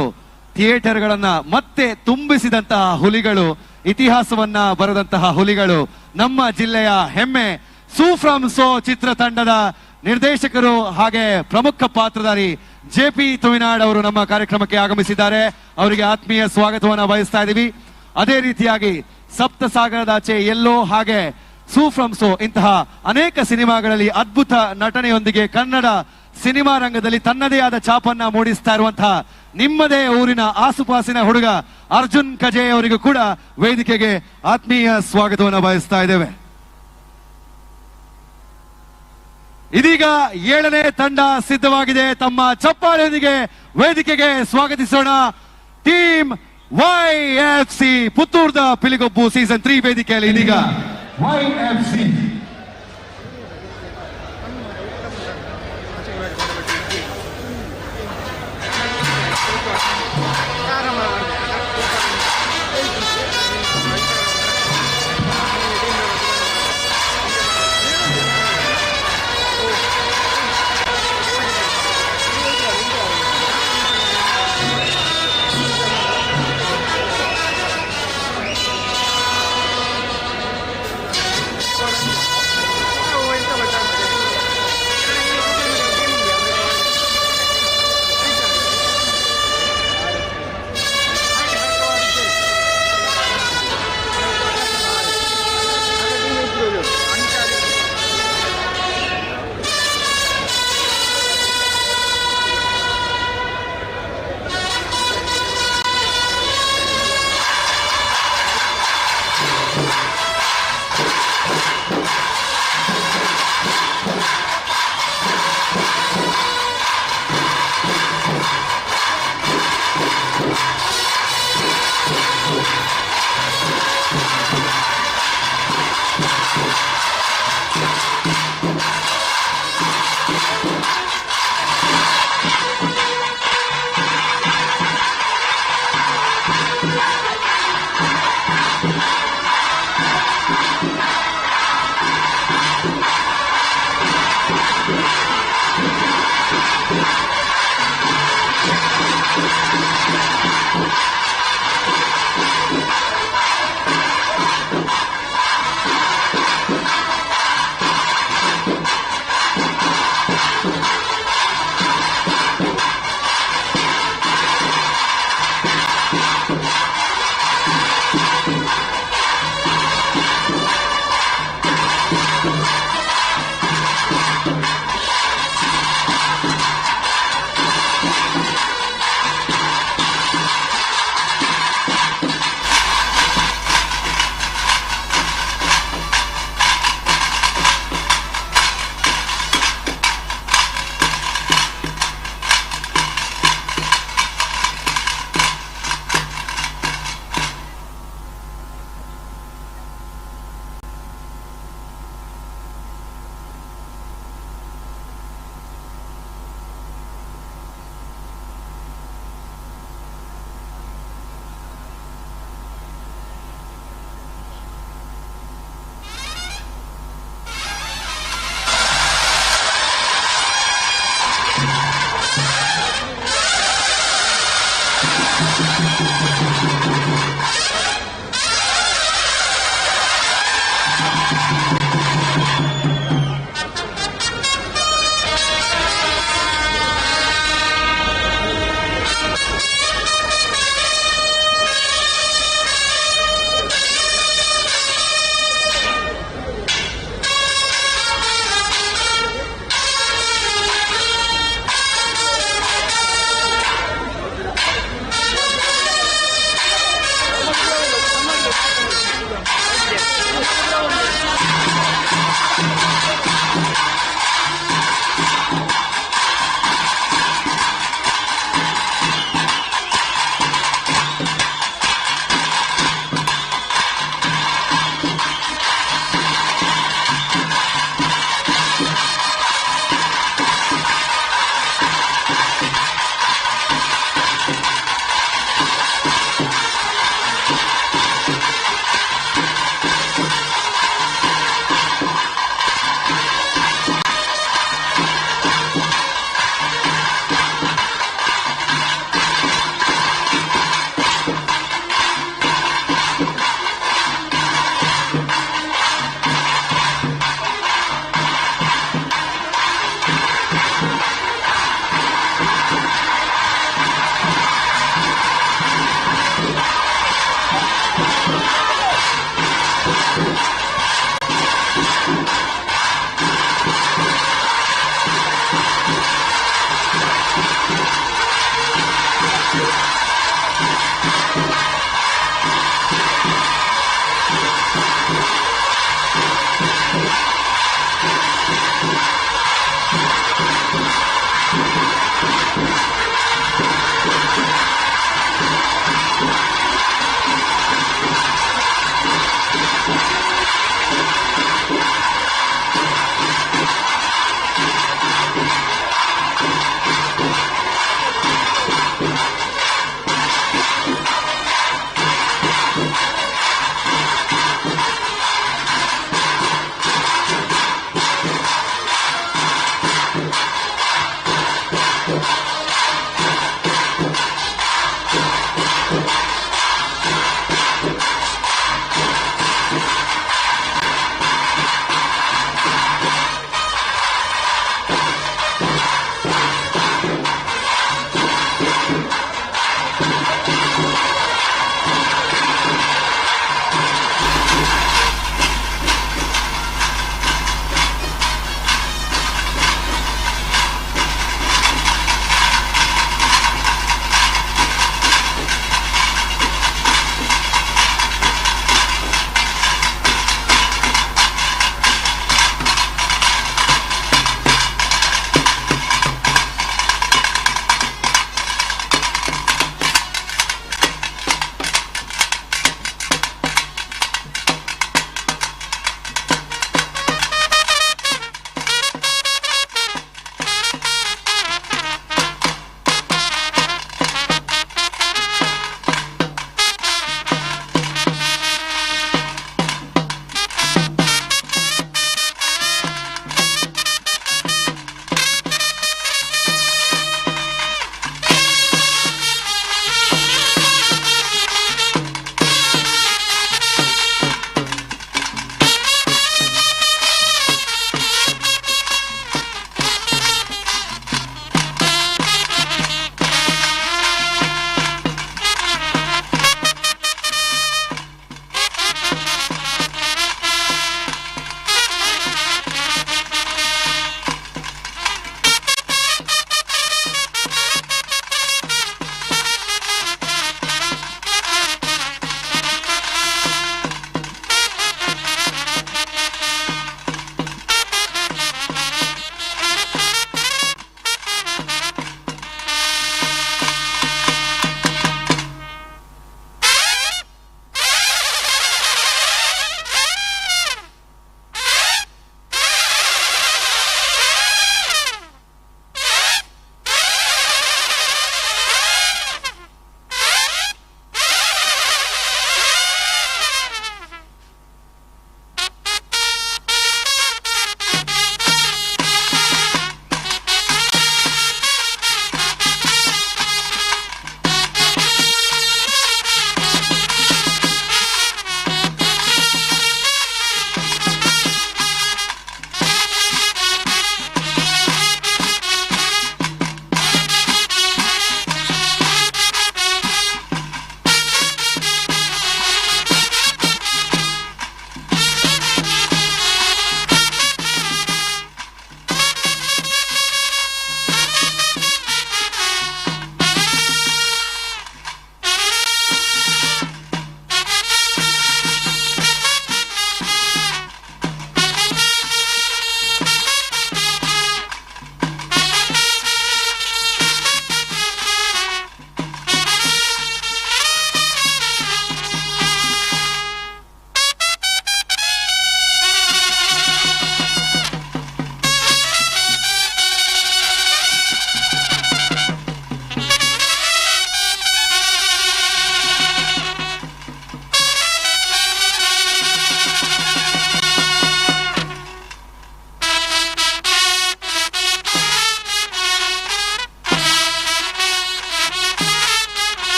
ಥಿಯೇಟರ್ಗಳನ್ನ ಮತ್ತೆ ತುಂಬಿಸಿದಂತಹ ಹುಲಿಗಳು, ಇತಿಹಾಸವನ್ನ ಬರೆದಂತಹ ಹುಲಿಗಳು, ನಮ್ಮ ಜಿಲ್ಲೆಯ ಹೆಮ್ಮೆ ಸೂ ಫ್ರಮ್ ಸೋ ಚಿತ್ರತಂಡದ ನಿರ್ದೇಶಕರು ಹಾಗೆ ಪ್ರಮುಖ ಪಾತ್ರಧಾರಿ JP ತುವಿನಾಡ್ ಅವರು ನಮ್ಮ ಕಾರ್ಯಕ್ರಮಕ್ಕೆ ಆಗಮಿಸಿದ್ದಾರೆ. ಅವರಿಗೆ ಆತ್ಮೀಯ ಸ್ವಾಗತವನ್ನ ಬಯಸ್ತಾ ಇದ್ದೀವಿ. ಅದೇ ರೀತಿಯಾಗಿ ಸಪ್ತಸಾಗರದಾಚೆ ಎಲ್ಲೋ ಹಾಗೆ ಸೂ ಫ್ರಮ್ ಸೋ ಇಂತಹ ಅನೇಕ ಸಿನಿಮಾಗಳಲ್ಲಿ ಅದ್ಭುತ ನಟನೆಯೊಂದಿಗೆ ಕನ್ನಡ ಸಿನಿಮಾ ರಂಗದಲ್ಲಿ ತನ್ನದೇ ಆದ ಛಾಪನ್ನ ಮೂಡಿಸ್ತಾ ಇರುವಂತಹ ನಿಮ್ಮದೇ ಊರಿನ ಆಸುಪಾಸಿನ ಹುಡುಗ ಅರ್ಜುನ್ ಕಜೆ ಅವರಿಗೂ ಕೂಡ ವೇದಿಕೆಗೆ ಆತ್ಮೀಯ ಸ್ವಾಗತವನ್ನು ಬಯಸ್ತಾ ಇದ್ದೇವೆ. ಇದೀಗ 7ನೇ ತಂಡ ಸಿದ್ಧವಾಗಿದೆ. ತಮ್ಮ ಚಪ್ಪಾಳೆಯೊಂದಿಗೆ ವೇದಿಕೆಗೆ ಸ್ವಾಗತಿಸೋಣ ಟೀಮ್ YFC ಪುತ್ತೂರ್ದ ಪಿಲಿಗೊಬ್ಬು ಸೀಸನ್ 3 ವೇದಿಕೆಯಲ್ಲಿ ಇದೀಗ YFC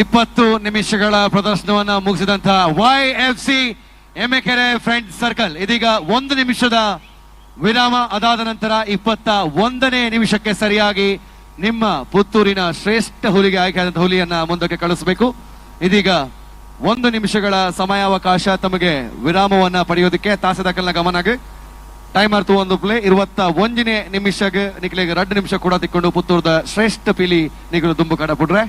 20 ನಿಮಿಷಗಳ ಪ್ರದರ್ಶನವನ್ನ ಮುಗಿಸಿದಂತಹ YFC ಎಮ್ಮೆಕೆರೆ ಫ್ರೆಂಡ್ ಸರ್ಕಲ್ ಇದೀಗ 1 ನಿಮಿಷದ ವಿರಾಮ. ಅದಾದ ನಂತರ 21ನೇ ನಿಮಿಷಕ್ಕೆ ಸರಿಯಾಗಿ ನಿಮ್ಮ ಪುತ್ತೂರಿನ ಶ್ರೇಷ್ಠ ಹುಲಿಗೆ ಆಯ್ಕೆಯಾದಂತಹ ಹುಲಿಯನ್ನ ಮುಂದಕ್ಕೆ ಕಳಿಸಬೇಕು. ಇದೀಗ 1 ನಿಮಿಷಗಳ ಸಮಯಾವಕಾಶ ತಮಗೆ ವಿರಾಮವನ್ನ ಪಡೆಯೋದಕ್ಕೆ. ತಾಸದಕಲ್ನ ಗಮನಗೆ ಟೈಮರ್ ಒಂದು ಪ್ಲೇ 21ನೇ ನಿಮಿಷಗೆ ನಿಖಿಲಿಗೆ 2 ನಿಮಿಷ ಕೂಡ ತಿಕ್ಕೊಂಡು ಪುತ್ತೂರದ ಶ್ರೇಷ್ಠ ಪಿಲಿ ನಿಖಿಲು ದುಂಬು ಕಡ ಪುಡ್ರೆ.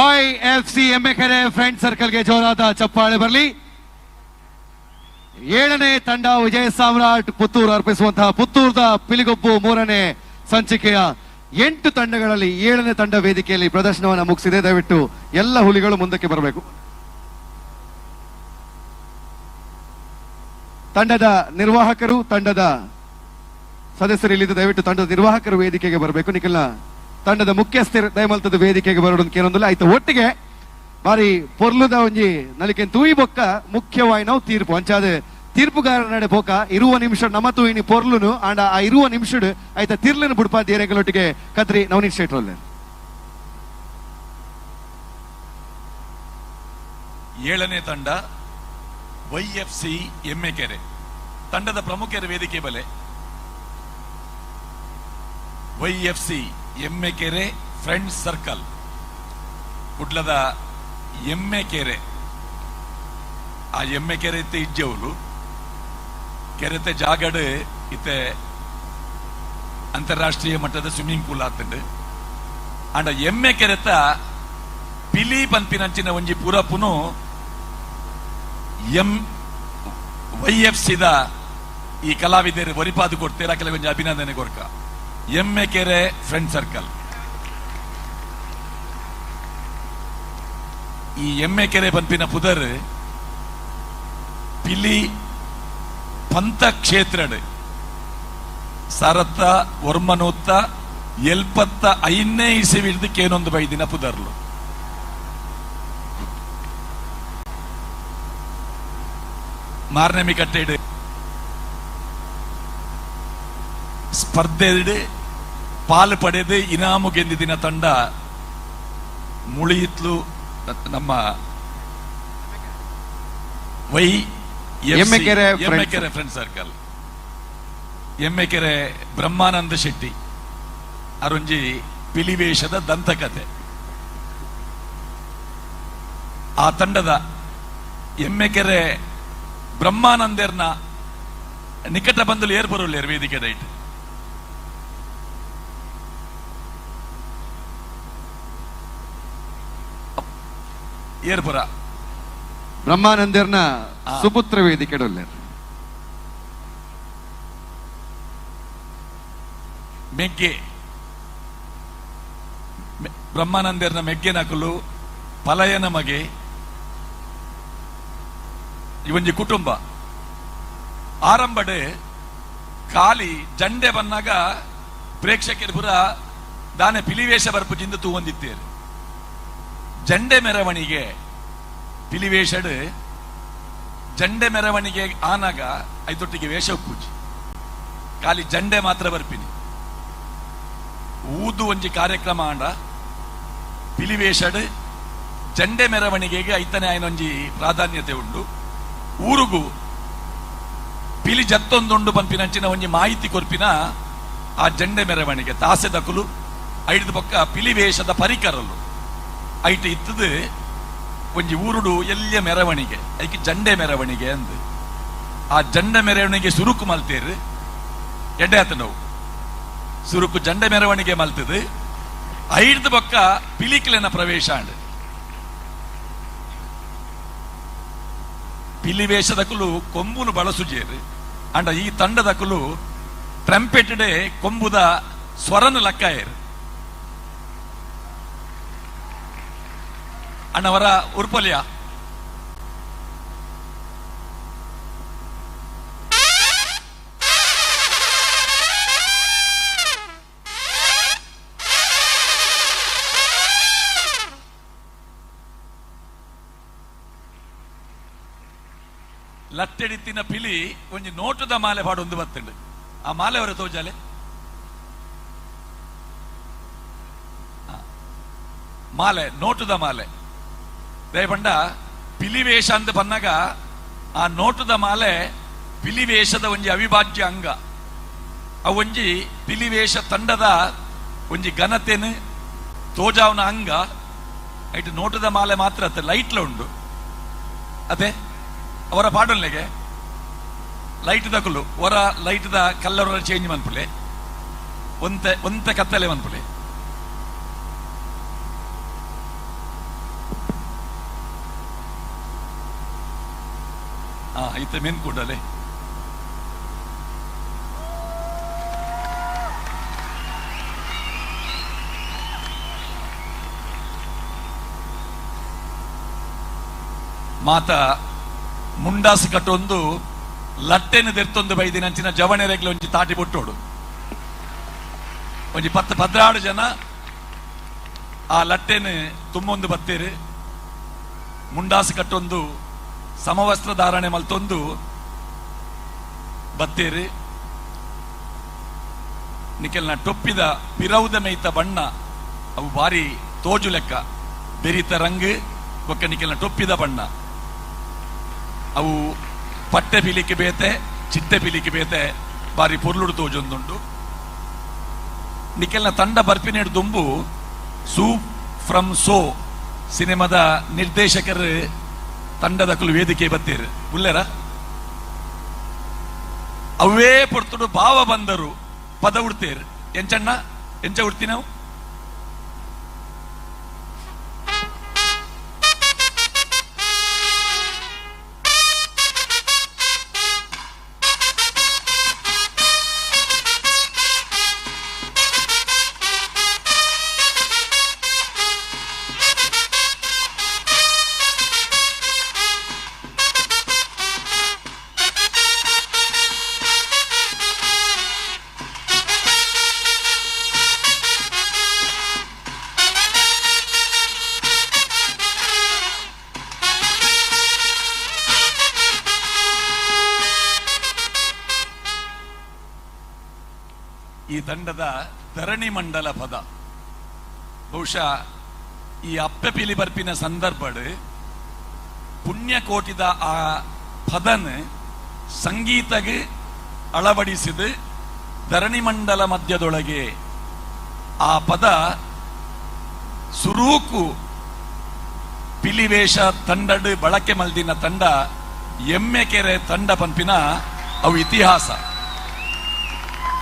YFC ಎಮ್ಮೆಕೆರೆ ಫ್ರೆಂಡ್ ಸರ್ಕಲ್ಗೆ ಜೋರಾದ ಚಪ್ಪಾಳೆ ಬರಲಿ. 7ನೇ ತಂಡ ವಿಜಯ ಸಾಮ್ರಾಟ್ ಪುತ್ತೂರು ಅರ್ಪಿಸುವಂತಹ ಪುತ್ತೂರದ ಪಿಲಿಗೊಬ್ಬು 3ನೇ ಸಂಚಿಕೆಯ 8 ತಂಡಗಳಲ್ಲಿ 7ನೇ ತಂಡ ವೇದಿಕೆಯಲ್ಲಿ ಪ್ರದರ್ಶನವನ್ನು ಮುಗಿಸಿದೆ. ದಯವಿಟ್ಟು ಎಲ್ಲ ಹುಲಿಗಳು ಮುಂದಕ್ಕೆ ಬರಬೇಕು. ತಂಡದ ನಿರ್ವಾಹಕರು, ತಂಡದ ಸದಸ್ಯರು ಇಲ್ಲಿದ್ದು ದಯವಿಟ್ಟು ತಂಡದ ನಿರ್ವಾಹಕರು ವೇದಿಕೆಗೆ ಬರಬೇಕು. ನಿಖಿಲ್ನ ತಂಡದ ಮುಖ್ಯಸ್ಥರು ದಯಮಲ್ತದ ವೇದಿಕೆಗೆ ಬರೋದು ಕೇಳೊಂದಿಲ್ಲ ಆಯ್ತು. ಒಟ್ಟಿಗೆ ಬಾರಿ ಪೊರ್ಲುದ ಒಂಜಿ ನಲಿಕೆ ತೂಯಿ ಬೊಕ್ಕ ಮುಖ್ಯವಾಗಿ ನಾವು ತೀರ್ಪು ಅಂಚಾದ ತೀರ್ಪುಗಾರ ನಡೆ ಬೋಕ ಇರುವ ನಿಮಿಷ ನಮ್ಮ ತೂಯಿನಿ ಪೊರ್ಲುನು ಆಂಡ ಆ ಇರುವ ನಿಮಿಷಡು ಆಯ್ತ ತಿರ್ಲಿನ ಬುಡ್ಪ ದೇರೆಗಳೊಟ್ಟಿಗೆ ಕತ್ರಿ ನವನೀತ್ ಶೆಟ್ರೋಲ್ಲ. 7ನೇ ತಂಡ YFC ಎಮ್ಮೆಕೆರೆ ತಂಡದ ಪ್ರಮುಖರ ವೇದಿಕೆ ಬಲೆ YFC ಎಮ್ಮೆಕೆರೆ ಫ್ರೆಂಡ್ ಸರ್ಕಲ್ ಕುಡ್ಲದ ಎಮ್ಮೆಕೆರೆ ಆ ಎಮ್ಮೆಕೆರೆ ಇತ್ತೆ ಇಜ್ಜವುಲು ಕೆರೆತೆ ಜಾಗಡ್ ಇತ್ತೆ ಅಂತಾರಾಷ್ಟ್ರೀಯ ಮಟ್ಟದ ಸ್ವಿಮ್ಮಿಂಗ್ ಪೂಲ್ ಆತಂಡು ಅಂಡ ಎಮ್ಮೆಕೆರೆತ ಪಿಲಿ ಪನ್ಪಿನಂಚಿನ ಒಂಜಿ ಪೂರಪುನು YFC ದ ಈ ಕಲಾವಿದರು ವರಿಪಾದು ಕೊಡ್ತೀರ ಕೆಲವೊಂದು ಅಭಿನಂದನೆ ಕೊರ್ಕ. ಎಮ್ಮೆಕೆರೆ ಫ್ರೆಂಡ್ ಸರ್ಕಲ್ ಈ ಎಮ್ಮೆಕೆರೆ ಪನ್ಪಿನ ಪುದರ್ ಪಿಲಿ ಪಂತ ಕ್ಷೇತ್ರಡ್ ಸರತ್ತ ಒರ್ಮನೂತ್ತ 75ನೇ ಇಸವಿಡ್ದು ಕೇನೊಂದು ಬೈದಿನ ಪುದರ್ಲು ಮಾರ್ನೆಮಿ ಕಟ್ಟೆಡ್ ಸ್ಪರ್ಧೆ ಪಾಲು ಪಡೆದು ಇನಾಮು ಗೆದ್ದಿನ ತಂಡ ಮುಳಿಯಿತ್ಲು ನಮ್ಮ ಎಮ್ಮೆಕೆರೆ ಫ್ರೆಂಡ್ ಸರ್ಕಲ್ ಎಮ್ಮೆಕೆರೆ ಬ್ರಹ್ಮಾನಂದ ಶೆಟ್ಟಿ ಅರೊಂಜಿ ಪಿಲಿವೇಷದ ದಂತಕತೆ ಆ ತಂಡದ ಎಮ್ಮೆಕೆರೆ ಬ್ರಹ್ಮಾನಂದರ್ನ ನಿಕಟ ಬಂದಲು ಏರ್ಬರುಳ್ಳೇರು ವೇದಿಕೆ ದೈಟ್ ಏರ್ಪುರ ಬ್ರಹ್ಮಾನಂದರ್ನ ಸುಪುತ್ರ ವೇದಿಕೆ ಮೆಗ್ಗೆ ಬ್ರಹ್ಮಾನಂದರ್ನ ಮೆಗ್ಗೆ ನಕಲು ಪಲಯನ ಮಗೆ ಇವೊಂಜಿ ಕುಟುಂಬ ಆರಂಭಡೆ ಖಾಲಿ ಜಂಡೆ ಬನ್ನಾಗ ಪ್ರೇಕ್ಷಕರು ಪುರ ದಾನೆ ಪಿಲಿವೇಷ ಬರ್ಪುಜಿಂದ ತೂವೊಂದಿತ್ತೇರು ಜಂಡೆ ಮೆರವಣಿಗೆ ಪಿಲಿವೇಷಡ್ ಜಂಡೆ ಮೆರವಣಿಗೆ ಆನಾಗ ಐತೊಟ್ಟಿಗೆ ವೇಷ ಪೂಜೆ ಖಾಲಿ ಜಂಡೆ ಮಾತ್ರ ಬರ್ಪಿನಿ ಊದು ಒಂಜಿ ಕಾರ್ಯಕ್ರಮ ಆಂಡ ಪಿಲಿವೇಷಡ್ ಜಂಡೆ ಮೆರವಣಿಗೆಗೆ ಐತನೆ ಆಯ್ನೊಂಜಿ ಪ್ರಾಧಾನ್ಯತೆ ಉಂಡು ಊರುಗು ಪಿಲಿ ಜತ್ತೊಂದುಂಡು ಪಂಪಿನಂಚಿನ ಒಂಜಿ ಮಾಹಿತಿ ಕೊರ್ಪಿನ ಆ ಜಂಡೆ ಮೆರವಣಿಗೆ ತಾಸೆ ದಕುಲು ಐದು ಪಕ್ಕ ಪಿಲಿವೇಷದ ಪರಿಕರಲು ಐಟ್ ಇತ್ತದು ಒಂಜಿ ಊರುಡು ಎಲ್ಲಿಯ ಮೆರವಣಿಗೆ ಐಕಿ ಜಂಡೆ ಮೆರವಣಿಗೆ ಅಂದ್ ಆ ಜಂಡೆ ಮೆರವಣಿಗೆ ಸುರುಕು ಮಲ್ತೇರು ಎಡ್ಡೆ ಆತ ನಾವು ಸುರುಕು ಜಂಡೆ ಮೆರವಣಿಗೆ ಮಲ್ತದು ಐದು ಪಕ್ಕ ಪಿಲಿಕ್ಲೆನ ಪ್ರವೇಶ ಅಂಡ್ ಪಿಲಿವೇಷದಕುಲು ಕೊಂಬುನು ಬಳಸುಜೇರು ಅಂಡ ಈ ತಂಡದಕುಲು ಟ್ರಂಪೆಟ್ಡೆ ಕೊಂಬುದ ಸ್ವರನು ಲಕ್ಕಾಯರು ಅಣ್ಣವರ ಉರ್ಪಲ್ಯ ಲಟ್ಟೆಡಿತ್ತಿನ ಪಿಲಿ ಒಂಜಿ ನೋಟದ ಮಾಲೆ ಪಾಡೊಂದು ಬತ್ತುಂಡು ಆ ಮಾಲೆ ಅವರ ತೋಜಾಲೆ ಮಾಲೆ ನೋಟದ ಮಾಲೆ ದಯಪಂಡ ಪಿಲಿವೇಷ ಅಂತ ಬಂದಾಗ ಆ ನೋಟದ ಮಾಲೆ ಪಿಲಿವೇಷದ ಒಂಜಿ ಅವಿಭಾಜ್ಯ ಅಂಗ ಅವೊಂಜಿ ಪಿಲಿವೇಷ ತಂಡದ ಒಂಜಿ ಘನತೆನು ತೋಜಾವನ ಅಂಗ ಐಟ್ ನೋಟದ ಮಾಲೆ ಮಾತ್ರ ಅತ್ತೆ ಲೈಟ್ಲ ಉಂಡು ಅದೇ ಅವರ ಪಾಡೊನ್ಲೆಗೆ ಲೈಟ್ ದಕುಲು ಹೊರ ಲೈಟ್ ದ ಕಲ್ಲರ್ ಚೇಂಜ್ ಮನ್ಪುಲೆ ಒಂತೆ ಕತ್ತಲೆ ಮನ್ಪುಲೆ ಐತೆ ಮೇನ್ ಕೂಡಲೇ ಮಾತ ಮುಂಡಾಸು ಕಟ್ಟೊಂದು ಲಟ್ಟೆನು ತೆರ್ತೊಂದು ಬೈದಿನಂಚಿನ ಜವಣೆರೆಗ್ಲು ಒಂಜಿ ತಾಟಿ ಬುಟ್ಟೋಡು ಒಂಜಿ 10-16 ಜನ ಆ ಲಟ್ಟೆನು ತುಂಬೊಂದು ಬತ್ತೇರು ಮುಂಡಾಸು ಕಟ್ಟೊಂದು ಸಮವಸ್ತ್ರ ಧಾರಣೆ ಮಲ್ತೊಂದು ಬತ್ತೇರು ನಿಕೆಲ್ನ ಟೊಪ್ಪಿದ ಪಿರೌದ ಮೇಯ್ತ ಬಣ್ಣ ಅವು ಬಾರಿ ತೋಜು ಲೆಕ್ಕ ಬೆರಿತ ರಂಗ್ ಬೊಕ್ಕ ನಿಕೆಲ್ನ ಟೊಪ್ಪಿದ ಬಣ್ಣ ಅವು ಪಟ್ಟೆ ಪಿಲಿಕ್ಕೆ ಬೇತೆ ಚಿಟ್ಟೆ ಪಿಲಿಕ್ಕೆ ಬೇತೆ ಬಾರಿ ಪೊರ್ಲುಡು ತೋಜೊಂದುಂಡು ನಿಕೆಲ್ನ ತಂಡ ಬರ್ಪಿನೇಡು ದುಂಬು ಸೂಪ್ ಫ್ರಮ್ ಸೋ ಸಿನಿಮಾದ ನಿರ್ದೇಶಕರು ತಂಡದಕ್ಕಲು ವೇದಿಕೆ ಬತ್ತೀರು ಉಲ್ಲೇರ ಅವೇ ಪೊರ್ತುಡು ಭಾವ ಬಂದರು ಪದ ಉಡ್ತೇರು ಎಂಚಣ್ಣ ಎಂಚ ಉಡ್ತಿ ನಾವು ಈ ತಂಡದ ಧರಣಿ ಮಂಡಲ ಪದ ಬಹುಶಃ ಈ ಅಪ್ಪೆ ಪಿಲಿ ಬರ್ಪಿನ ಸಂದರ್ಭಡ್ ಪುಣ್ಯಕೋಟಿದ ಆ ಪದನ್ ಸಂಗೀತಗೆ ಅಳವಡಿಸಿದ ಧರಣಿ ಮಂಡಲ ಮಧ್ಯದೊಳಗೆ ಆ ಪದ ಸುರೂಕು ಪಿಲಿವೇಷ ತಂಡಡ್ ಬಳಕೆ ಮಲ್ದಿನ ತಂಡ ಎಮ್ಮೆಕೆರೆ ತಂಡ ಪಂಪಿನ ಅವು ಇತಿಹಾಸ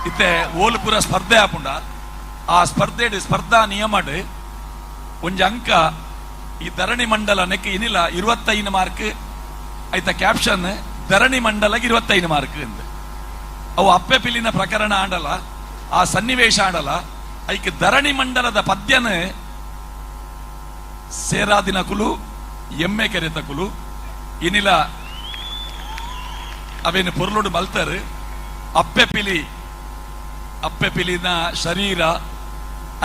ಇತ್ತೆ ಓಲ್ಪುರ ಸ್ಪರ್ಧೆ ಆಪುಂಡ ಆ ಸ್ಪರ್ಧಾ ನಿಯಮಡ್ ಒಂಜಿ ಅಂಕ ಈ ಧರಣಿ ಮಂಡಲ ನೆಕ್ ಏನಿಲ್ಲ 25 ಮಾರ್ಕ್ ಐತ ಕ್ಯಾಪ್ಷನ್ ಧರಣಿ ಮಂಡಲಗೆ 25 ಮಾರ್ಕ್ ಎಂದು ಅವು ಅಪ್ಪೆ ಪಿಲಿನ ಪ್ರಕರಣ ಆಡಲ್ಲ ಆ ಸನ್ನಿವೇಶ ಆಡಲ್ಲ ಐಕ್ ಧರಣಿ ಮಂಡಲದ ಪದ್ಯನ ಸೇರಾದಿನ ಕುಲು ಎಮ್ಮೆ ಕೆರೆತ ಕುಲು ಏನಿಲ್ಲ ಅವೇನು ಪೊರ್ಲುಡು ಮಲ್ತರ್ ಅಪ್ಪೆ ಪಿಲಿನ ಶರೀರ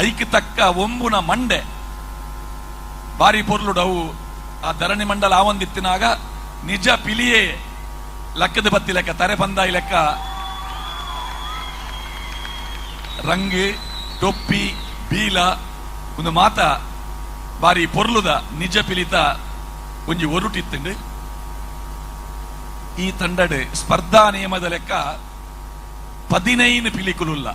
ಐಕ್ ತಕ್ಕ ಒಂಬುನ ಮಂಡೆ ಬಾರಿ ಪೊರ್ಲುಡು ಅವು ಆ ಧರಣಿ ಮಂಡಲ ಆವಂದಿತ್ತಿನಾಗ ನಿಜ ಪಿಲಿಯೇ ಲೆಕ್ಕದ ಬತ್ತಿ ಲೆಕ್ಕ ತರೆ ಪಂದಾಯಿ ಲೆಕ್ಕ ರಂಗ್ ಟೊಪ್ಪಿ ಬೀಲ ಒಂದು ಮಾತ ಬಾರಿ ಪೊರ್ಲುದ ನಿಜ ಪಿಲಿತ ಒಂಜಿ ಒರುಟಿತ್ತಂಡು ಈ ತಂಡಡ್ ಸ್ಪರ್ಧಾ ನಿಯಮದ ಲೆಕ್ಕ 15 ಪಿಲಿಕುಲುಲ್ಲ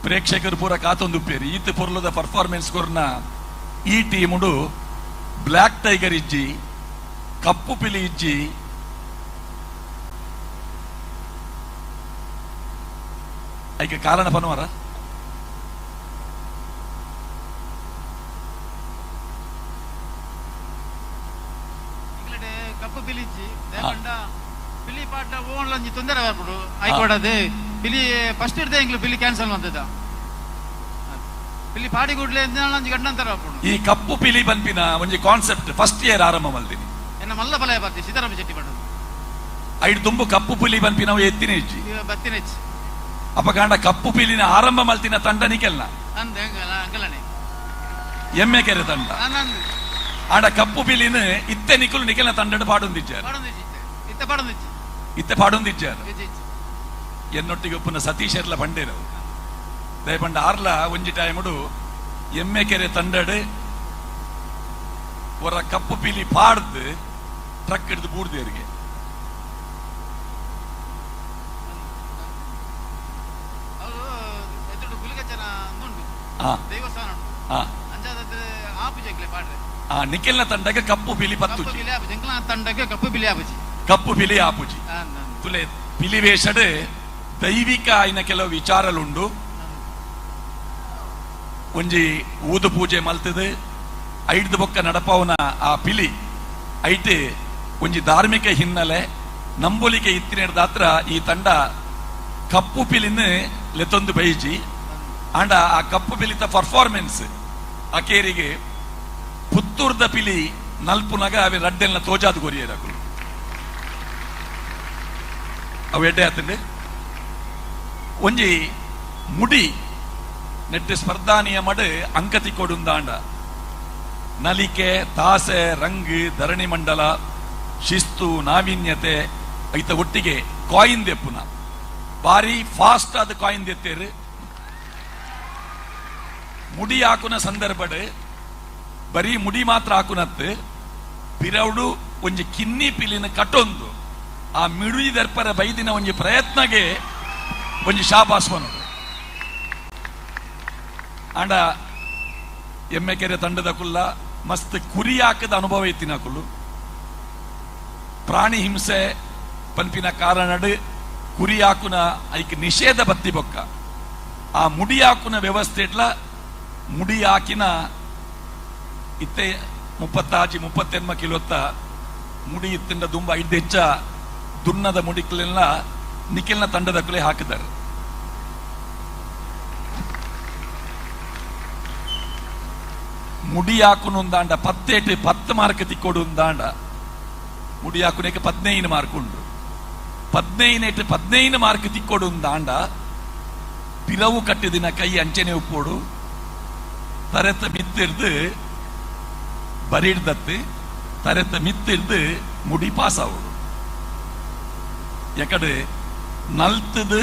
ಪ್ರೇಕ್ಷಕರು ಪೂರ ಕಾತೊಂದುಪ್ಪೇರಿ ಈತ ಪೊರ್ಲುದ ಪರ್ಫಾರ್ಮೆನ್ಸ್ ಕೊರ್ನ ಈ ಟೀಮುಡು ಬ್ಲಾಕ್ ಟೈಗರ್ ಇಜ್ಜಿ ಕಪ್ಪು ಪಿಲಿ ಇಜ್ಜಿ ಐಕೆ ಕಾರಣ ಪನ್ವಾರ ಕಪ್ಪು ಪಿಲಿಜ್ಜಿ ಪಿಲಿ ಪಾಟ ಓನ್ಲಂಜಿ ತೊಂದರೆ ಬರ್ಬಿಡು ಆಯ್ಕೊಡದು ಪಿಲಿ ಫಸ್ಟ್ ಇರ್ದೆ ಇಂಗ್ಲು ಪಿಲಿ ಕ್ಯಾನ್ಸಲ್ ಮಾಡ್ತದ ಪಿಲಿ ಪಾಡಿ ಗುಡ್ಲೆ ಗಂಡಂತರ ಈ ಕಪ್ಪು ಪಿಲಿ ಬಂಪಿನ ಒಂಜಿ ಕಾನ್ಸೆಪ್ಟ್ ಫಸ್ಟ್ ಇಯರ್ ಆರಂಭ ಮಲ್ದಿನಿ ಎನ್ನ ಮಲ್ಲ ಬಲಯ ಬರ್ತಿ ಸೀತಾರಾಮ ಶೆಟ್ಟಿ ಪಟ್ಟದು ಐಡ್ ತುಂಬು ಕಪ್ಪು ಪಿಲಿ ಬಂಪಿನ ಎತ್ತಿನ ಇಜ್ಜಿ ಬತ್ತಿನ ಹೆಚ್ಚು ಅಪಕಾಂಡ ಕಪ್ಪು ಪಿಲಿನ ಆರಂಭ ಮಲ್ತಿನ ತಂಡ ನಿಕೆಲ್ಲ ಅಂಗಲನೆ ಎಮ್ಮೆ ಕೆರೆ ತಂಡ ಆಡ ಕಪ್ಪು ಪಿಲಿನ ಇತ್ತೆ ನಿಕುಲು ನಿಕೆಲ್ಲ ತಂಡ ಪಾಡೊಂದಿಜ್ಜಾರು ಇತ್ತೆ ಪಾಡೊಂದಿಜ್ಜಾರು ಎನ್ನೊಟ್ಟಿಗೆ ಒಪ್ಪನ ಸತೀಶ್ ಎರ್ಲ ಬಂಡೇರವು ದಯಪಂಡ ಆರ್ಲ ಒಂಜಿ ಟೈಮುಡು ಎಮ್ಮೆ ಕೆರೆ ತಂಡಡ್ ಒರ ಕಪ್ಪು ಪಿಲಿ ಪಾಡ್ದು ಟ್ರಕ್ ಹಿಡಿದು ಬೂಡ್ದೇರಿಗೆ ನಿಖಿಲ್ನ ತಂಡಕ್ಕೆ ಕಪ್ಪು ಪಿಲಿ ಪತ್ತು ತಂಡಕ್ಕೆ ಕಪ್ಪು ಪಿಲಿ ಆಪುಜಿ ಕಪ್ಪು ಪಿಲಿ ಆಪುಜಿ ತುಲೆ ಪಿಲಿ ವೇಷಡ್ ದೈವಿಕ ಆಯ್ನ ಕೆಲವು ವಿಚಾರಲುಂಡು ಒಂಜಿ ಊದು ಪೂಜೆ ಮಲ್ತದು ಐಡ್ದು ಬೊಕ್ಕ ನಡಪವನ ಆ ಪಿಲಿ ಐಟ್ ಒಂಜಿ ಧಾರ್ಮಿಕ ಹಿನ್ನೆಲೆ ನಂಬೊಲಿಕೆ ಇತ್ತಿನೇರ್ದಾತ್ರ ಈ ತಂಡ ಕಪ್ಪು ಪಿಲಿನ ಲೆತ್ತೊಂದು ಬೈಜಿ ಆಂಡ ಆ ಕಪ್ಪು ಪಿಲಿತ ಪರ್ಫಾರ್ಮೆನ್ಸ್ ಅಕೇರಿಗೆ ಪುತ್ತೂರ್ದ ಪಿಲಿ ನಲ್ಪುನಗ ಅವೆ ರಡ್ಡೆಲ್ನ ತೋಜಾದು ಗೊರಿಯರಗಳು ಅವು ಎಡ್ಡೆ ಆತಂಡೆ ಒಂಜಿ ಮುಡಿ ನೆಟ್ಟು ಸ್ಪರ್ಧಾ ನಿಯಮಡ್ ಅಂಕತಿ ಕೊಡುಂದಾಂಡ ನಲಿಕೆ ತಾಸೆ ರಂಗ್ ಧರಣಿ ಮಂಡಲ ಶಿಸ್ತು ನಾವೀನ್ಯತೆ ಐತ ಒಟ್ಟಿಗೆ ಕಾಯಿನ್ ದೆಪ್ಪುನ ಬಾರಿ ಫಾಸ್ಟ್ ಆದ ಕಾಯಿನ್ ದೆತ್ತೇರು ಮುಡಿ ಹಾಕುನ ಸಂದರ್ಭಡ್ ಬರೀ ಮುಡಿ ಮಾತ್ರ ಹಾಕುನತ್ ಪಿರೌಡು ಒಂಜಿ ಕಿನ್ನಿ ಪಿಲಿನ ಕಟ್ಟೊಂದು ಆ ಮಿಡುಯಿ ದರ್ಪರ ಬೈದಿನ ಒಂಜಿ ಪ್ರಯತ್ನಗೆ ಒಂಜಿ ಶಾಬಾಸ್ವನು ಆಂಡ ಎಮ್ಮೆ ಕೆರೆ ತಂಡದ ಕುಲ್ಲ ಮಸ್ತ್ ಕುರಿ ಹಾಕದ ಅನುಭವ ಇತ್ತಿನ ಕುಲ್ಲು ಪ್ರಾಣಿ ಹಿಂಸೆ ಪಂಪಿನ ಕಾರಣಡ್ ಕುರಿ ಹಾಕುನ ಐಕ್ ನಿಷೇಧ ಬತ್ತಿ ಬೊಕ್ಕ ಆ ಮುಡಿ ಹಾಕುನ ವ್ಯವಸ್ಥೆ ಇಟ್ಲ ಮುಡಿ ಹಾಕಿನ ಇತ್ತೆ 30-38 ಕಿಲೋತ್ತ ಮುಡಿ ಇತ್ತಿಂದ ದುಂಬ ಐದು ಹೆಚ್ಚ ದುನ್ನದ ಮುಡಿಕಲೆಲ್ಲ ನಿಖಿಲ್ನ ತಂಡದ ಕುಲೆ ಹಾಕಿದ್ದಾರೆ ಮುಡಿ ಹಾಕುನುಂದಾಂಡ 10 ಮಾರ್ಕ್ ತಿಕ್ಕೊಡುಂದಾಂಡ ಮುಡಿ ಹಾಕುನಕ್ಕೆ 15 ಮಾರ್ಕ್ ಉಂಡು 15 ಮಾರ್ಕ್ ತಿಕ್ಕೊಡುಂದಾಂಡ ಪಿಲವು ಕಟ್ಟಿದಿನ ಕೈ ಅಂಚನೆ ಉಪ್ಪೋಡು ತರೆತ ಮಿತ್ತಿರ್ದು ಬರಿಡ್ದತ್ತು ತರೆತ ಮಿತ್ತಿರ್ದು ಮುಡಿ ಪಾಸ್ ಆವೋಡು ಯಾಕಡೆ ನಲ್ತದು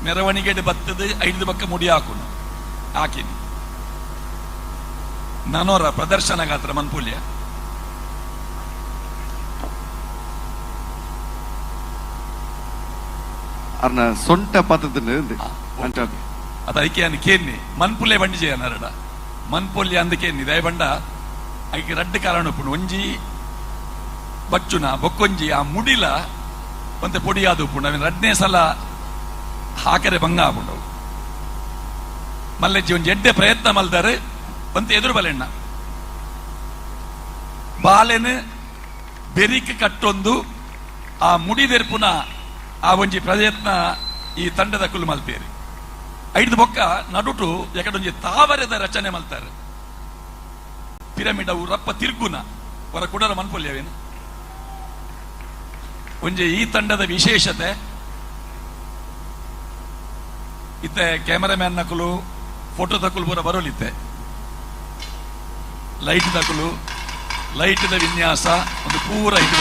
ಮೆರವಣಿಗೆ ಬತ್ತದು ಐದು ಪಕ್ಕ ಮುಡಿ ಹಾಕುನು ಹಾಕಿನಿ ನಾನೋರ ಪ್ರದರ್ಶನ ಗಾತ್ರ ಮನ್ಪುಲ್ಯ ಅರ್ನ ಸೊಂಟ ಪತದ ಅದು ಐಕೆ ಅನ್ ಕೇನ್ನಿ ಮನ್ಪುಲ್ಲೆ ಬಂಡಿ ಜಯ ನರಡ ಮನ್ಪುಲ್ಯ ಅಂದ ಕೇನ್ನಿ ದಯ ಬಂಡ ಐಕೆ ರಡ್ಡು ಕಾರಣ ಉಪ್ಪುಂಡು ಒಂಜಿ ಬಚ್ಚುನ ಬೊಕ್ಕೊಂಜಿ ಆ ಮುಡಿಲ ಒಂತೆ ಪೊಡಿಯಾದ ಉಪ್ಪುಂಡು ಅವನ್ ರಡ್ನೇ ಸಲ ಹಾಕರೆ ಭಂಗ ಆಪುಂಡು ಮಲ್ಲೆಜ್ಜಿ ಒಂಜಿ ಎಡ್ಡೆ ಪ್ರಯತ್ನ ಮಲ್ದಾರೆ ಒಂತೆ ಎದುರು ಬಲೆಣ್ಣ ಬಾಲೆನ್ ಬೆರಿಕ್ ಕಟ್ಟೊಂದು ಆ ಮುಡಿದೆರ್ಪುನ ಆ ಒಂಜಿ ಪ್ರಯತ್ನ ಈ ತಂಡದ ಕುಲು ಮಲ್ಪೇರಿ ಐದು ಬೊಕ್ಕ ನಡುಟು ಯಾಕಂದೊಂಜಿ ತಾವರೆದ ರಚನೆ ಮಲ್ತಾರೆ ಪಿರಮಿಡ್ ಅವು ರಪ್ಪ ತಿರ್ಗುನ ಹೊರ ಕುಡರ ಮನ್ಪೊಲ್ಯವೇನು ಒಂಜಿ ಈ ತಂಡದ ವಿಶೇಷತೆ ಇತ್ತೆ ಕ್ಯಾಮರಾಮ್ಯಾನ್ ನಕಲು ಫೋಟೋ ತಕುಲು ಪೂರ ಬರೋಲಿತ್ತೆ ಲೈಟ್ ತಕುಲು ಲೈಟ್ ದ ವಿನ್ಯಾಸ ಒಂದು ಪೂರ ಇದು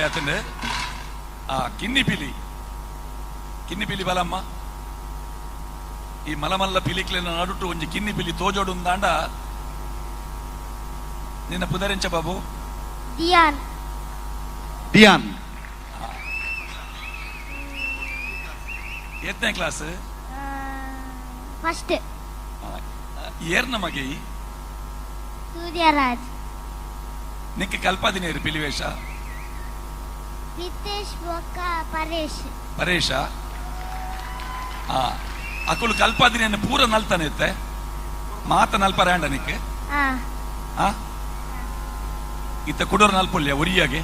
ಬರ್ತದೆ ಕಿನ್ನಿ ಪಿಲಿ ಬಲಮ್ಮ ಈ ಮಲಮಲ್ಲ ಪಿಲಿಕ್ಲೆನ ನಡುಟು ಒಂಜಿ ಕಿನ್ನಿ ಪಿಲಿ ತೋಜೋಡು ದಾಂಡ ನಿನ್ನ ಪುದರೆಂಚ Babu Diyan Diyan ಎತ್ತನೇ class first air ನಮಗೆ ಸೂರ್ಯರಾಜ್ ನಿಕ್ಕೆ ಕಲ್ಪಾದಿನೇರು ಪಿಲಿವೇಶ ನಿತೇಶ್ ಬೊಕ್ಕ ಪರೇಶ್ ಪರೇಶ ಅಕುಲು ಕಲ್ಪಾದಿನ ಪೂರ ನಲ್ತಾನೆ ಇತ್ತೆ ಮಾತ ನಲ್ಪರಾಂಡ ನಿಕ್ಕೆ ಇತ್ತ ಕುಡೋರ್ ನಲ್ಪೊಲ್ಯ ಒರಿಯಾಗೆ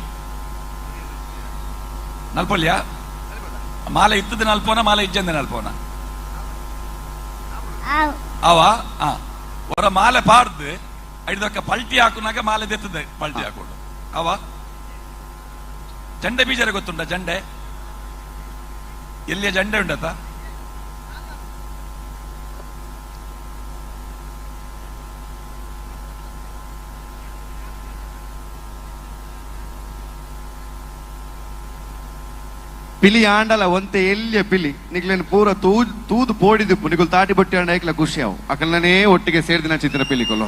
ನಲ್ಪೊಲ್ಯ ಮಾಲೆ ಇತ್ತದ ನಲ್ಪೋನ ಮಾಲೆ ಇಜ್ಜಂದೆ ನಲ್ಪೋನ ಅವ ಹೊರ ಮಾಲೆ ಪಾಡ್ದು ಐದಕ್ಕ ಪಲ್ಟಿ ಹಾಕುನಾಗ ಮಾಲೆ ದೆತ್ತದೆ ಪಲ್ಟಿ ಹಾಕೊಂಡು ಅವ ಜಂಡೆ ಬೀಜರ ಗೊತ್ತುಂಟ ಜಂಡೆ ಎಲ್ಲಿಯ ಜಂಡೆ ಉಂಟತ ಪಿಲಿ ಆಂಡಲ ಒಂತೆ ಎಲ್ಲಿಯ ಪಿಲಿ ನಿಗ್ಲೇನು ಪೂರ ತೂದು ಪೋಡಿದು ನಿಗುಲ್ ತಾಟಿ ಬಟ್ಟಿ ಆಂಡ ಐಕ್ಲ ಖುಷಿ ಅವು ಅಕಲ್ನೇ ಒಟ್ಟಿಗೆ ಸೇರಿದಿನ ಚಿತ್ರ ಪಿಲಿ ಕೊಲ್ಲೋ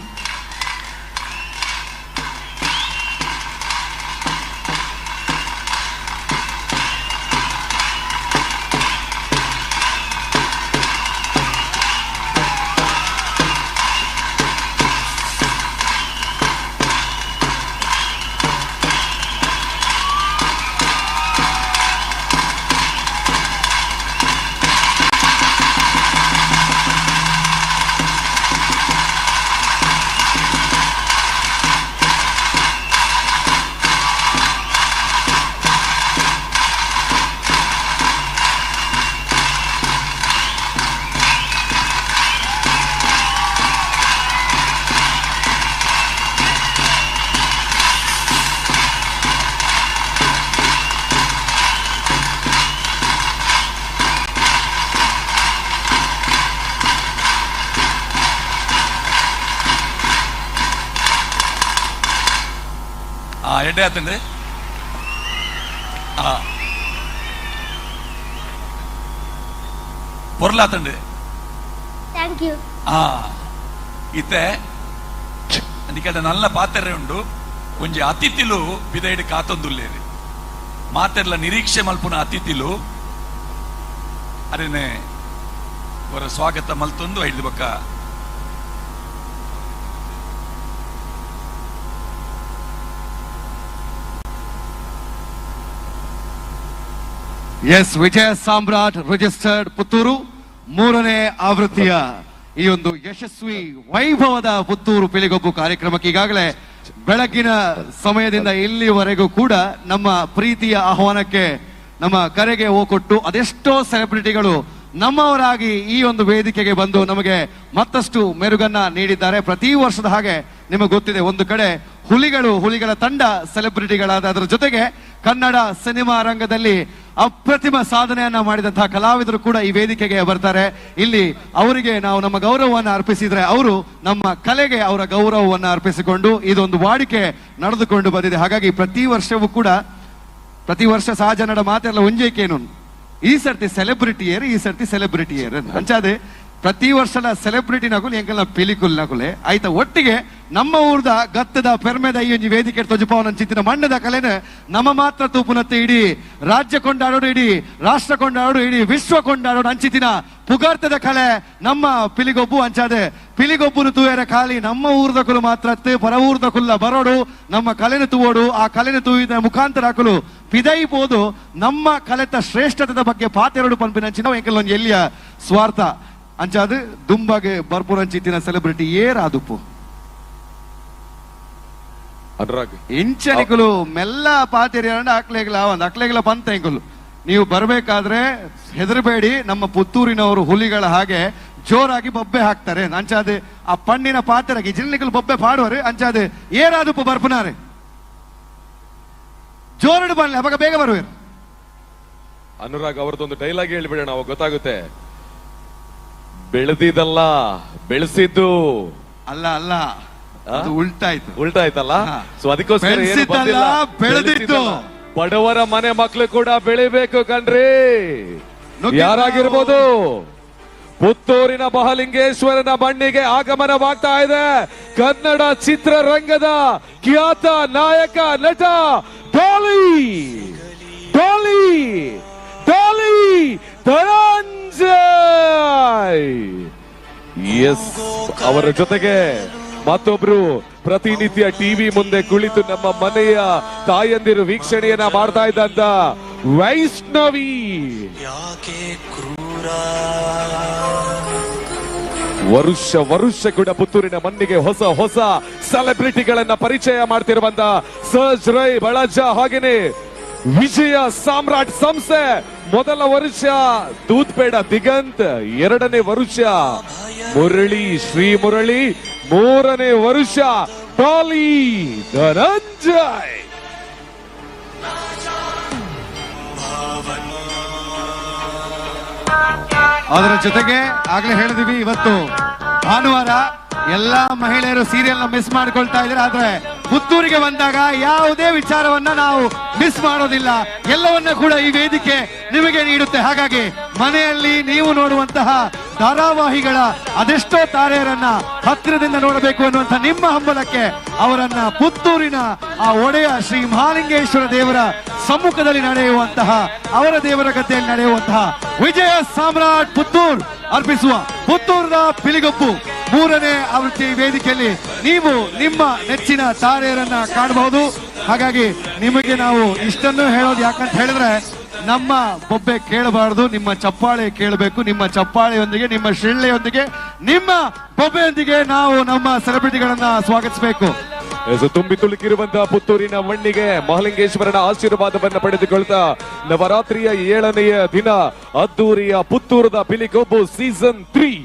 ಎಡ್ಡೆ ಆತಂದ್ರೆ పొరలాతండి ಥ್ಯಾಂಕ್ ಯು ಇತ್ತೆ ಅದಕ್ಕೆ ನಲ್ಲ ಪಾತ್ರೆ ಉಂಡು ಒಂಜಿ ಅತಿಥಿಲು ಬಿದೈಡ್ ಕಾತೊಂದುಲ್ಲೇರಿ ಮಾತೆರ್ಲ ನಿರೀಕ್ಷೆ ಮಲ್ಪುನ ಅತಿಥಿಲು ಅರೇನೆ ಅವರ ಸ್ವಾಗತ ಮಲ್ತೊಂದು ಐದು ಬಕ್ಕ ಎಸ್ ವಿಜಯ ಸಾಮ್ರಾಟ್ ರಿಜಿಸ್ಟರ್ಡ್ ಪುತ್ತೂರು ಮೂರನೇ ಆವೃತ್ತಿಯ ಈ ಒಂದು ಯಶಸ್ವಿ ವೈಭವದ ಪುತ್ತೂರು ಪಿಲಿಗೊಬ್ಬು ಕಾರ್ಯಕ್ರಮಕ್ಕೆ ಈಗಾಗಲೇ ಬೆಳಗಿನ ಸಮಯದಿಂದ ಇಲ್ಲಿವರೆಗೂ ಕೂಡ ನಮ್ಮ ಪ್ರೀತಿಯ ಆಹ್ವಾನಕ್ಕೆ ನಮ್ಮ ಕರೆಗೆ ಕೊಟ್ಟು ಅದೆಷ್ಟೋ ಸೆಲೆಬ್ರಿಟಿಗಳು ನಮ್ಮವರಾಗಿ ಈ ಒಂದು ವೇದಿಕೆಗೆ ಬಂದು ನಮಗೆ ಮತ್ತಷ್ಟು ಮೆರುಗನ್ನ ನೀಡಿದ್ದಾರೆ. ಪ್ರತಿ ವರ್ಷದ ಹಾಗೆ ನಿಮಗೆ ಗೊತ್ತಿದೆ, ಒಂದು ಕಡೆ ಹುಲಿಗಳ ತಂಡ ಸೆಲೆಬ್ರಿಟಿಗಳಾದ ಅದರ ಜೊತೆಗೆ ಕನ್ನಡ ಸಿನಿಮಾ ರಂಗದಲ್ಲಿ ಅಪ್ರತಿಮ ಸಾಧನೆಯನ್ನ ಮಾಡಿದಂತಹ ಕಲಾವಿದರು ಕೂಡ ಈ ವೇದಿಕೆಗೆ ಬರ್ತಾರೆ. ಇಲ್ಲಿ ಅವರಿಗೆ ನಾವು ನಮ್ಮ ಗೌರವವನ್ನು ಅರ್ಪಿಸಿದ್ರೆ ಅವರು ನಮ್ಮ ಕಲೆಗೆ ಅವರ ಗೌರವವನ್ನು ಅರ್ಪಿಸಿಕೊಂಡು ಇದೊಂದು ವಾಡಿಕೆ ನಡೆದುಕೊಂಡು ಬಂದಿದೆ. ಹಾಗಾಗಿ ಪ್ರತಿ ವರ್ಷ ಸಹಜನಡ ಮಾತೆಲ್ಲ ಒಂಜೇಕೇನು ಈ ಸರ್ತಿ ಸೆಲೆಬ್ರಿಟಿಯರ್ ಅಂಚಾದೆ ಪ್ರತಿ ವರ್ಷದ ಸೆಲೆಬ್ರಿಟಿ ನಕುಲು ಎಂಕಲ್ನ ಪಿಲಿಕುಲ್ ನಕುಲೆ ಆಯ್ತಾ ಒಟ್ಟಿಗೆ ನಮ್ಮ ಊರ್ದ ಗತ್ತದ ಪೆರ್ಮೆದ ಈ ಒಂದು ವೇದಿಕೆ ತೊಜುಪವನ ಚಿತ್ತಿನ ಮಣ್ಣದ ಕಲೆನ ನಮ್ಮ ಮಾತ್ರ ತೂಪುನತ್ತೆ ಇಡೀ ರಾಜ್ಯ ಕೊಂಡಾಡೋಡು, ಇಡೀ ರಾಷ್ಟ್ರ ಕೊಂಡಾಡೋಡು, ಇಡೀ ವಿಶ್ವ ಕೊಂಡಾಡೋಡು ಅಂಚಿತಿನ ಪುಗಾರ್ತದ ಕಲೆ ನಮ್ಮ ಪಿಲಿಗೊಬ್ಬು ಅಂಚಾದೆ. ಪಿಲಿಗೊಬ್ಬುನು ತೂಯರ ಖಾಲಿ ನಮ್ಮ ಊರ್ದ ಕುಲು ಮಾತ್ರ ಪರ ಊರ್ದ ಕುಲ್ಲ ಬರೋಡು ನಮ್ಮ ಕಲೆನ ತೂವೋಡು, ಆ ಕಲೆನ ತೂಯಿದ ಮುಖಾಂತರ ಹಾಕಲು ಪಿದೈಬೋದು ನಮ್ಮ ಕಲೆತ ಶ್ರೇಷ್ಠತದ ಬಗ್ಗೆ ಪಾತೆರಡು ಪಂಪಿನಂಚಿನ ಎಂಕಲ್ ಒಂದು ಎಲ್ಲಿಯ ಸ್ವಾರ್ಥ ಅಂಚಾದು ದುಂಬಗೆ ಬರ್ಪುರಂಚಿತ್ತಿನ ಸೆಲೆಬ್ರಿಟಿ ಏರಾದುಪ್ಪು ಇಂಚನಿಕುಲು ಮೆಲ್ಲ ಪಾತೆರಿ ಅಕ್ಲೆಗಳ ಪಂತ ಎಂಕುಲು ನೀವು ಬರ್ಬೇಕಾದ್ರೆ ಹೆದರಬೇಡಿ, ನಮ್ಮ ಪುತ್ತೂರಿನವರು ಹುಲಿಗಳ ಹಾಗೆ ಜೋರಾಗಿ ಬೊಬ್ಬೆ ಹಾಕ್ತಾರೆ ಅಂಚಾದೆ. ಆ ಪಣ್ಣಿನ ಪಾತೆರಾಗಿ ಜಿಲ್ಲೆಗಳು ಬೊಬ್ಬೆ ಪಾಡುವರು ಅಂಚಾದೆ ಏರಾದುಪ್ಪು ಬರ್ಪುನಾರೆ ಜೋರಡು ಬನ್ನಿ ಅವಾಗ ಬೇಗ ಬರುವೇರು. ಅನುರಾಗ್ ಅವರದೊಂದು ಡೈಲಾಗ್ ಹೇಳಿಬಿಡೋಣ, ಅವಾಗ ಗೊತ್ತಾಗುತ್ತೆ. ಬೆಳೆದಿದ್ದಲ್ಲ ಬೆಳೆಸಿದ್ದು ಅಲ್ಲ ಅದು ಉಲ್ಟಾಯ್ತಲ್ಲ. ಸೊ ಅದಕ್ಕೋಸ್ಕರ ಬೆಳೆದಿತ್ತು. ಬಡವರ ಮನೆ ಮಕ್ಳು ಕೂಡ ಬೆಳಿಬೇಕು ಕಣ್ರಿ. ಯಾರಾಗಿರ್ಬೋದು, ಪುತ್ತೂರಿನ ಮಹಾಲಿಂಗೇಶ್ವರನ ಮಣ್ಣಿಗೆ ಆಗಮನವಾಗ್ತಾ ಇದೆ ಕನ್ನಡ ಚಿತ್ರರಂಗದ ಖ್ಯಾತ ನಾಯಕ ನಟ ಡಾಲಿ ಧನಂಜಯ್. ಎಸ್, ಅವರ ಜೊತೆಗೆ ಮತ್ತೊಬ್ರು ಪ್ರತಿನಿತ್ಯ ಟಿವಿ ಮುಂದೆ ಕುಳಿತು ನಮ್ಮ ಮನೆಯ ತಾಯಂದಿರು ವೀಕ್ಷಣೆಯನ್ನ ಮಾಡ್ತಾ ಇದ್ದಂತ ವೈಷ್ಣವಿ. ವರುಷ ಕೂಡ ಪುತ್ತೂರಿನ ಮಣ್ಣಿಗೆ ಹೊಸ ಸೆಲೆಬ್ರಿಟಿಗಳನ್ನ ಪರಿಚಯ ಮಾಡ್ತಿರುವಂತ ಸರ್ಜ್ ರೈ ಬಳಜ, ಹಾಗೇನೆ ವಿಜಯ ಸಾಮ್ರಾಟ್ ಸಂಸ್ಥೆ. ಮೊದಲ ವರ್ಷ ದೂದ್ಪೇಡ ದಿಗಂತ್, ಎರಡನೇ ವರ್ಷ ಶ್ರೀ ಮುರಳಿ, ಮೂರನೇ ವರ್ಷ ಡಾಲಿ ಧನಂಜಯ್. ಅದರ ಜೊತೆಗೆ ಆಗ್ಲೇ ಹೇಳಿದ್ವಿ, ಇವತ್ತು ಭಾನುವಾರ ಎಲ್ಲಾ ಮಹಿಳೆಯರು ಸೀರಿಯಲ್ ನ ಮಿಸ್ ಮಾಡ್ಕೊಳ್ತಾ ಇದ್ದಾರೆ. ಆದ್ರೆ ಪುತ್ತೂರಿಗೆ ಬಂದಾಗ ಯಾವುದೇ ವಿಚಾರವನ್ನ ನಾವು ಮಿಸ್ ಮಾಡೋದಿಲ್ಲ, ಎಲ್ಲವನ್ನ ಕೂಡ ಈ ವೇದಿಕೆ ನಿಮಗೆ ನೀಡುತ್ತೆ. ಹಾಗಾಗಿ ಮನೆಯಲ್ಲಿ ನೀವು ನೋಡುವಂತಹ ಧಾರಾವಾಹಿಗಳ ಅದೆಷ್ಟೋ ತಾರೆಯರನ್ನ ಹತ್ತಿರದಿಂದ ನೋಡಬೇಕು ಅನ್ನುವಂಥ ನಿಮ್ಮ ಹಂಬಲಕ್ಕೆ ಅವರನ್ನ ಪುತ್ತೂರಿನ ಆ ಒಡೆಯ ಶ್ರೀ ಮಹಾಲಿಂಗೇಶ್ವರ ದೇವರ ಸಮ್ಮುಖದಲ್ಲಿ ನಡೆಯುವಂತಹ, ಅವರ ದೇವರ ಗದ್ದೆಯಲ್ಲಿ ನಡೆಯುವಂತಹ ವಿಜಯ ಸಾಮ್ರಾಟ್ ಪುತ್ತೂರ್ ಅರ್ಪಿಸುವ ಪುತ್ತೂರದ ಪಿಲಿಗೊಬ್ಬು ಮೂರನೇ ಆವೃತ್ತಿ ವೇದಿಕೆಯಲ್ಲಿ ನೀವು ನಿಮ್ಮ ನೆಚ್ಚಿನ ತಾರೆಯರನ್ನ ಕಾಣಬಹುದು. ಹಾಗಾಗಿ ನಿಮಗೆ ನಾವು ಇಷ್ಟನ್ನು ಹೇಳೋದು ಯಾಕಂತ ಹೇಳಿದ್ರೆ, ನಮ್ಮ ಬೊಬ್ಬೆ ಕೇಳಬಾರದು, ನಿಮ್ಮ ಚಪ್ಪಾಳೆ ಕೇಳಬೇಕು. ನಿಮ್ಮ ಚಪ್ಪಾಳೆಯೊಂದಿಗೆ, ನಿಮ್ಮ ಶಿಳ್ಳೆಯೊಂದಿಗೆ, ನಿಮ್ಮ ಬೊಬ್ಬೆಯೊಂದಿಗೆ ನಾವು ನಮ್ಮ ಸೆಲೆಬ್ರಿಟಿಗಳನ್ನ ಸ್ವಾಗತಿಸಬೇಕು. ತುಂಬಿ ತುಳುಕಿರುವಂತಹ ಪುತ್ತೂರಿನ ಮಣ್ಣಿಗೆ ಮಹಾಲಿಂಗೇಶ್ವರನ ಆಶೀರ್ವಾದವನ್ನು ಪಡೆದುಕೊಳ್ತಾ ನವರಾತ್ರಿಯ 7ನೆಯ ದಿನ ಅದ್ದೂರಿಯ ಪುತ್ತೂರದ ಪಿಲಿಗೊಬ್ಬು ಸೀಸನ್ 3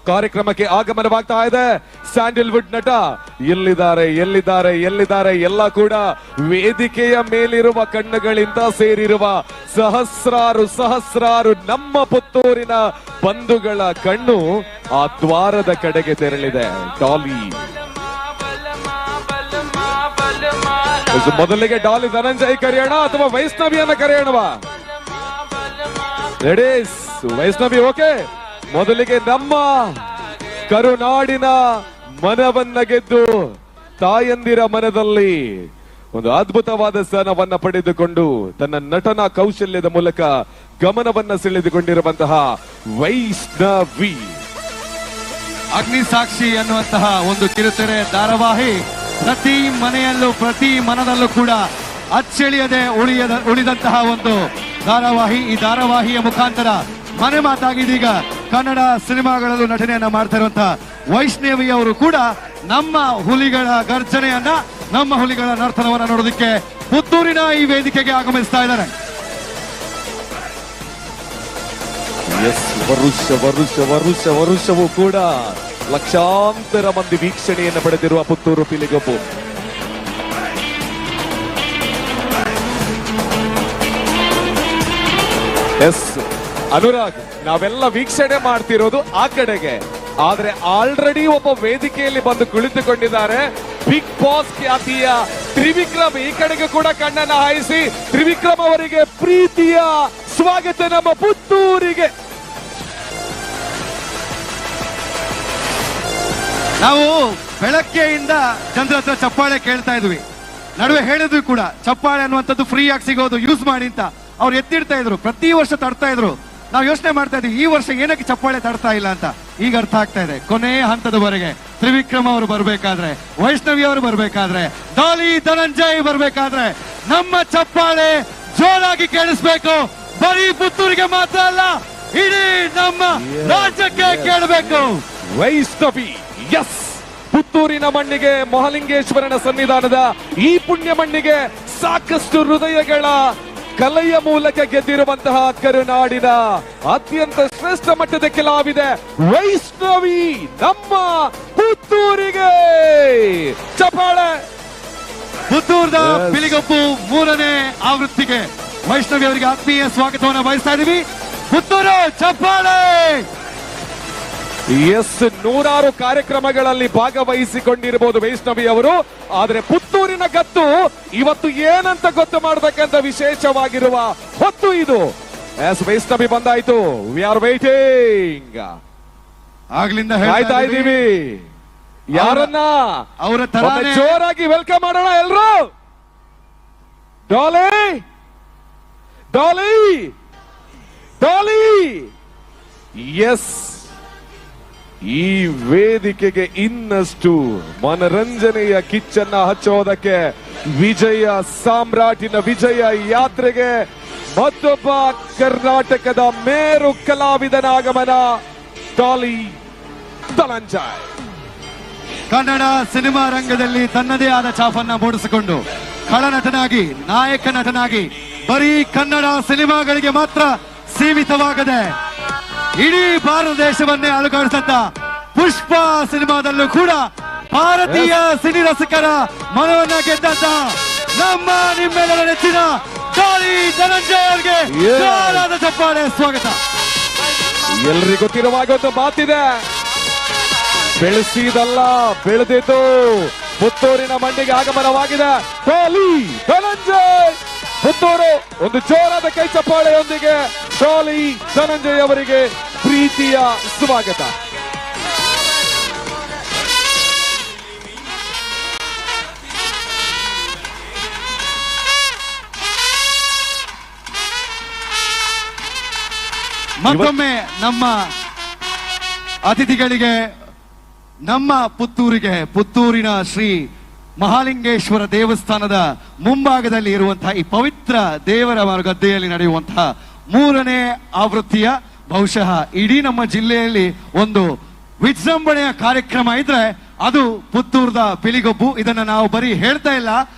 ಕಾರ್ಯಕ್ರಮಕ್ಕೆ ಆಗಮನವಾಗ್ತಾ ಇದೆ. ಸ್ಯಾಂಡಲ್ವುಡ್ ನಟ ಎಲ್ಲಿದ್ದಾರೆ ಎಲ್ಲ ಕೂಡ ವೇದಿಕೆಯ ಮೇಲಿರುವ ಕಣ್ಣುಗಳಿಂದ ಸೇರಿರುವ ಸಹಸ್ರಾರು ನಮ್ಮ ಪುತ್ತೂರಿನ ಬಂಧುಗಳ ಕಣ್ಣು ಆ ದ್ವಾರದ ಕಡೆಗೆ ತೆರಳಿದೆ. ಡಾಲಿ ಮೊದಲಿಗೆ ಡಾಲಿ ಧನಂಜಯ್ ಕರೆಯೋಣ ಅಥವಾ ವೈಷ್ಣವಿಯನ್ನ ಕರೆಯೋಣವಾ? Ladies, Vaishnavi okay. ಮೊದಲಿಗೆ ನಮ್ಮ ಕರುನಾಡಿನ ಮನವನ್ನ ಗೆದ್ದು ತಾಯಂದಿರ ಮನದಲ್ಲಿ ಒಂದು ಅದ್ಭುತವಾದ ಸ್ಥಾನವನ್ನ ಪಡೆದುಕೊಂಡು ತನ್ನ ನಟನ ಕೌಶಲ್ಯದ ಮೂಲಕ ಗಮನವನ್ನ ಸೆಳೆದುಕೊಂಡಿರುವಂತಹ ವೈಷ್ಣವಿ. ಅಗ್ನಿಸಾಕ್ಷಿ ಅನ್ನುವಂತಹ ಒಂದು ಕಿರುತೆರೆ ಧಾರಾವಾಹಿ ಪ್ರತಿ ಮನೆಯಲ್ಲೂ ಪ್ರತಿ ಮನದಲ್ಲೂ ಕೂಡ ಅಚ್ಚಳಿಯದೆ ಉಳಿದಂತಹ ಒಂದು ಧಾರಾವಾಹಿ. ಈ ಧಾರಾವಾಹಿಯ ಮುಖಾಂತರ ಮನೆ ಮಾತಾಗಿದೀಗ ಕನ್ನಡ ಸಿನಿಮಾಗಳಲ್ಲೂ ನಟನೆಯನ್ನ ಮಾಡ್ತಾ ಇರುವಂತಹ ವೈಷ್ಣವಿ ಅವರು ಕೂಡ ನಮ್ಮ ಹುಲಿಗಳ ಗರ್ಜನೆಯನ್ನ, ನಮ್ಮ ಹುಲಿಗಳ ನರ್ತನವನ್ನ ನೋಡೋದಕ್ಕೆ ಪುತ್ತೂರಿನ ಈ ವೇದಿಕೆಗೆ ಆಗಮಿಸ್ತಾ ಇದ್ದಾರೆ. ವರ್ಷವೂ ಕೂಡ ಲಕ್ಷಾಂತರ ಮಂದಿ ವೀಕ್ಷಣೆಯನ್ನು ಪಡೆದಿರುವ ಪುತ್ತೂರು ಪಿಲಿಗೊಬ್ಬು. ಎಸ್ ಅನುರಾಗ್, ನಾವೆಲ್ಲ ವೀಕ್ಷಣೆ ಮಾಡ್ತಿರೋದು ಆ ಕಡೆಗೆ, ಆದ್ರೆ ಆಲ್ರೆಡಿ ಒಬ್ಬ ವೇದಿಕೆಯಲ್ಲಿ ಬಂದು ಕುಳಿತುಕೊಂಡಿದ್ದಾರೆ. ಬಿಗ್ ಬಾಸ್ ಖ್ಯಾತಿಯ ತ್ರಿವಿಕ್ರಮ್ ಈ ಕಡೆಗೆ ಕೂಡ ಕಣ್ಣನ್ನ ಹಾಯಿಸಿ ತ್ರಿವಿಕ್ರಮ್ ಅವರಿಗೆ ಪ್ರೀತಿಯ ಸ್ವಾಗತ ನಮ್ಮ ಪುತ್ತೂರಿಗೆ. ನಾವು ಬೆಳಗ್ಗೆಯಿಂದ ಜನರ ಹತ್ರ ಚಪ್ಪಾಳೆ ಕೇಳ್ತಾ ಇದ್ವಿ, ನಡುವೆ ಹೇಳಿದ್ವಿ ಕೂಡ ಚಪ್ಪಾಳೆ ಅನ್ನುವಂಥದ್ದು ಫ್ರೀ ಆಗಿ ಸಿಗೋದು, ಯೂಸ್ ಮಾಡಿ ಅಂತ ಅವ್ರು ಎತ್ತಿಡ್ತಾ ಇದ್ರು. ಪ್ರತಿ ವರ್ಷ ತಡ್ತಾ ಇದ್ರು. ನಾವು ಯೋಚನೆ ಮಾಡ್ತಾ ಇದ್ವಿ ಈ ವರ್ಷ ಏನಕ್ಕೆ ಚಪ್ಪಾಳೆ ತಡ್ತಾ ಇಲ್ಲ ಅಂತ. ಈಗ ಅರ್ಥ ಆಗ್ತಾ ಇದೆ. ಕೊನೆಯ ಹಂತದವರೆಗೆ ತ್ರಿವಿಕ್ರಮ್ ಅವರು ಬರ್ಬೇಕಾದ್ರೆ, ವೈಷ್ಣವಿ ಅವರು ಬರ್ಬೇಕಾದ್ರೆ, ಡಾಲಿ ಧನಂಜಯ್ ಬರ್ಬೇಕಾದ್ರೆ ನಮ್ಮ ಚಪ್ಪಾಳೆ ಜೋರಾಗಿ ಕೇಳಿಸ್ಬೇಕು. ಬರೀ ಪುತ್ತೂರಿಗೆ ಮಾತ್ರ ಅಲ್ಲ, ಇಡೀ ನಮ್ಮ ರಾಜ್ಯಕ್ಕೆ ಕೇಳಬೇಕು. ವೈಷ್ಣವಿ, ಎಸ್, ಪುತ್ತೂರಿನ ಮಣ್ಣಿಗೆ, ಮಹಾಲಿಂಗೇಶ್ವರನ ಸನ್ನಿಧಾನದ ಈ ಪುಣ್ಯ ಮಣ್ಣಿಗೆ ಸಾಕಷ್ಟು ಹೃದಯಗಳ ಕಲೆಯ ಮೂಲಕ ಗೆದ್ದಿರುವಂತಹ ಕರುನಾಡಿನ ಅತ್ಯಂತ ಶ್ರೇಷ್ಠ ಮಟ್ಟದ ಕಲಾವಿದೆ ವೈಷ್ಣವಿ ನಮ್ಮ ಪುತ್ತೂರಿಗೆ ಚಪ್ಪಾಳೆ. ಪುತ್ತೂರದ ಪಿಲಿಗೊಬ್ಬು 3ನೇ ಆವೃತ್ತಿಗೆ ವೈಷ್ಣವಿ ಅವರಿಗೆ ಆತ್ಮೀಯ ಸ್ವಾಗತವನ್ನು ಬಯಸ್ತಾ ಇದೀವಿ. ಪುತ್ತೂರು ಚಪ್ಪಾಳೆ. ಎಸ್, ನೂರಾರು ಕಾರ್ಯಕ್ರಮಗಳಲ್ಲಿ ಭಾಗವಹಿಸಿಕೊಂಡಿರಬಹುದು ವೈಷ್ಣವಿ ಅವರು, ಆದರೆ ಪುತ್ತೂರಿನ ಗತ್ತು ಇವತ್ತು ಏನಂತ ಗೊತ್ತು ಮಾಡಬೇಕಂತ ವಿಶೇಷವಾಗಿರುವ ಹೊತ್ತು ಇದು. ಎಸ್, ವೈಷ್ಣವಿ ಬಂದಾಯ್ತು. We are waiting. ಆಗ್ಲಿಂದ ಕಾಯ್ತಾ ಇದ್ದೀವಿ. ಯಾರನ್ನ ಅವರ ಜೋರಾಗಿ ವೆಲ್ಕಮ್ ಮಾಡೋಣ ಎಲ್ರು. ಡಾಲಿ, ಡಾಲಿ, ಡಾಲಿ. ಎಸ್, ಈ ವೇದಿಕೆಗೆ ಇನ್ನಷ್ಟು ಮನರಂಜನೆಯ ಕಿಚ್ಚನ್ನ ಹಚ್ಚೋದಕ್ಕೆ ವಿಜಯ ಸಾಮ್ರಾಟಿನ ವಿಜಯ ಯಾತ್ರೆಗೆ ಮತ್ತೊಬ್ಬ ಕರ್ನಾಟಕದ ಮೇರು ಕಲಾವಿದನ ಆಗಮನ. ಡಾಲಿ ಧನಂಜಯ್ ಕನ್ನಡ ಸಿನಿಮಾ ರಂಗದಲ್ಲಿ ತನ್ನದೇ ಆದ ಛಾಪನ್ನ ಮೂಡಿಸಿಕೊಂಡು ಖಳನಟನಾಗಿ, ನಾಯಕ ನಟನಾಗಿ ಬರೀ ಕನ್ನಡ ಸಿನಿಮಾಗಳಿಗೆ ಮಾತ್ರ ಸೀಮಿತವಾಗದೆ ಇಡೀ ಭಾರತ ದೇಶವನ್ನೇ ಅಲುಗಾಡಿಸಂತ ಪುಷ್ಪ ಸಿನಿಮಾದಲ್ಲೂ ಕೂಡ ಭಾರತೀಯ ಸಿನಿ ರಸಿಕರ ಮನವನ್ನ ಗೆದ್ದಂತ ನಮ್ಮ ನಿಮ್ಮೆಲ್ಲರ ನೆಚ್ಚಿನ ಡಾಲಿ ಧನಂಜಯ್ ಅವರಿಗೆ ಜೋರಾದ ಚಪ್ಪಾಳೆ ಸ್ವಾಗತ. ಎಲ್ರಿಗೂ ಗೊತ್ತಿರುವಾಗ ಒಂದು ಮಾತಿದೆ, ಬೆಳೆಸಿದಲ್ಲ ಬೆಳೆದಿದ್ದು ಪುತ್ತೂರಿನ ಮಣ್ಣಿಗೆ ಆಗಮನವಾಗಿದೆ ಡಾಲಿ ಧನಂಜಯ್. ಪುತ್ತೂರು ಒಂದು ಜೋರಾದ ಕೈ ಚಪ್ಪಾಳೆಯೊಂದಿಗೆ ಡಾಲಿ ಧನಂಜಯ್ ಅವರಿಗೆ ಪ್ರೀತಿಯ ಸ್ವಾಗತ. ಮತ್ತೊಮ್ಮೆ ನಮ್ಮ ಅತಿಥಿಗಳಿಗೆ, ನಮ್ಮ ಪುತ್ತೂರಿಗೆ, ಪುತ್ತೂರಿನ ಶ್ರೀ ಮಹಾಲಿಂಗೇಶ್ವರ ದೇವಸ್ಥಾನದ ಮುಂಭಾಗದಲ್ಲಿ ಇರುವಂತಹ ಈ ಪವಿತ್ರ ದೇವರ ಗದ್ದೆಯಲ್ಲಿ ನಡೆಯುವಂತಹ 3ನೇ ಆವೃತ್ತಿಯ ಬಹುಶಃ ಇಡೀ ನಮ್ಮ ಜಿಲ್ಲೆಯಲ್ಲಿ ಒಂದು ವಿಜೃಂಭಣೆಯ ಕಾರ್ಯಕ್ರಮ ಇದ್ರೆ ಅದು ಪುತ್ತೂರದ ಪಿಲಿಗೊಬ್ಬು. ಇದನ್ನ ನಾವು ಬರೀ ಹೇಳ್ತಾ ಇಲ್ಲ,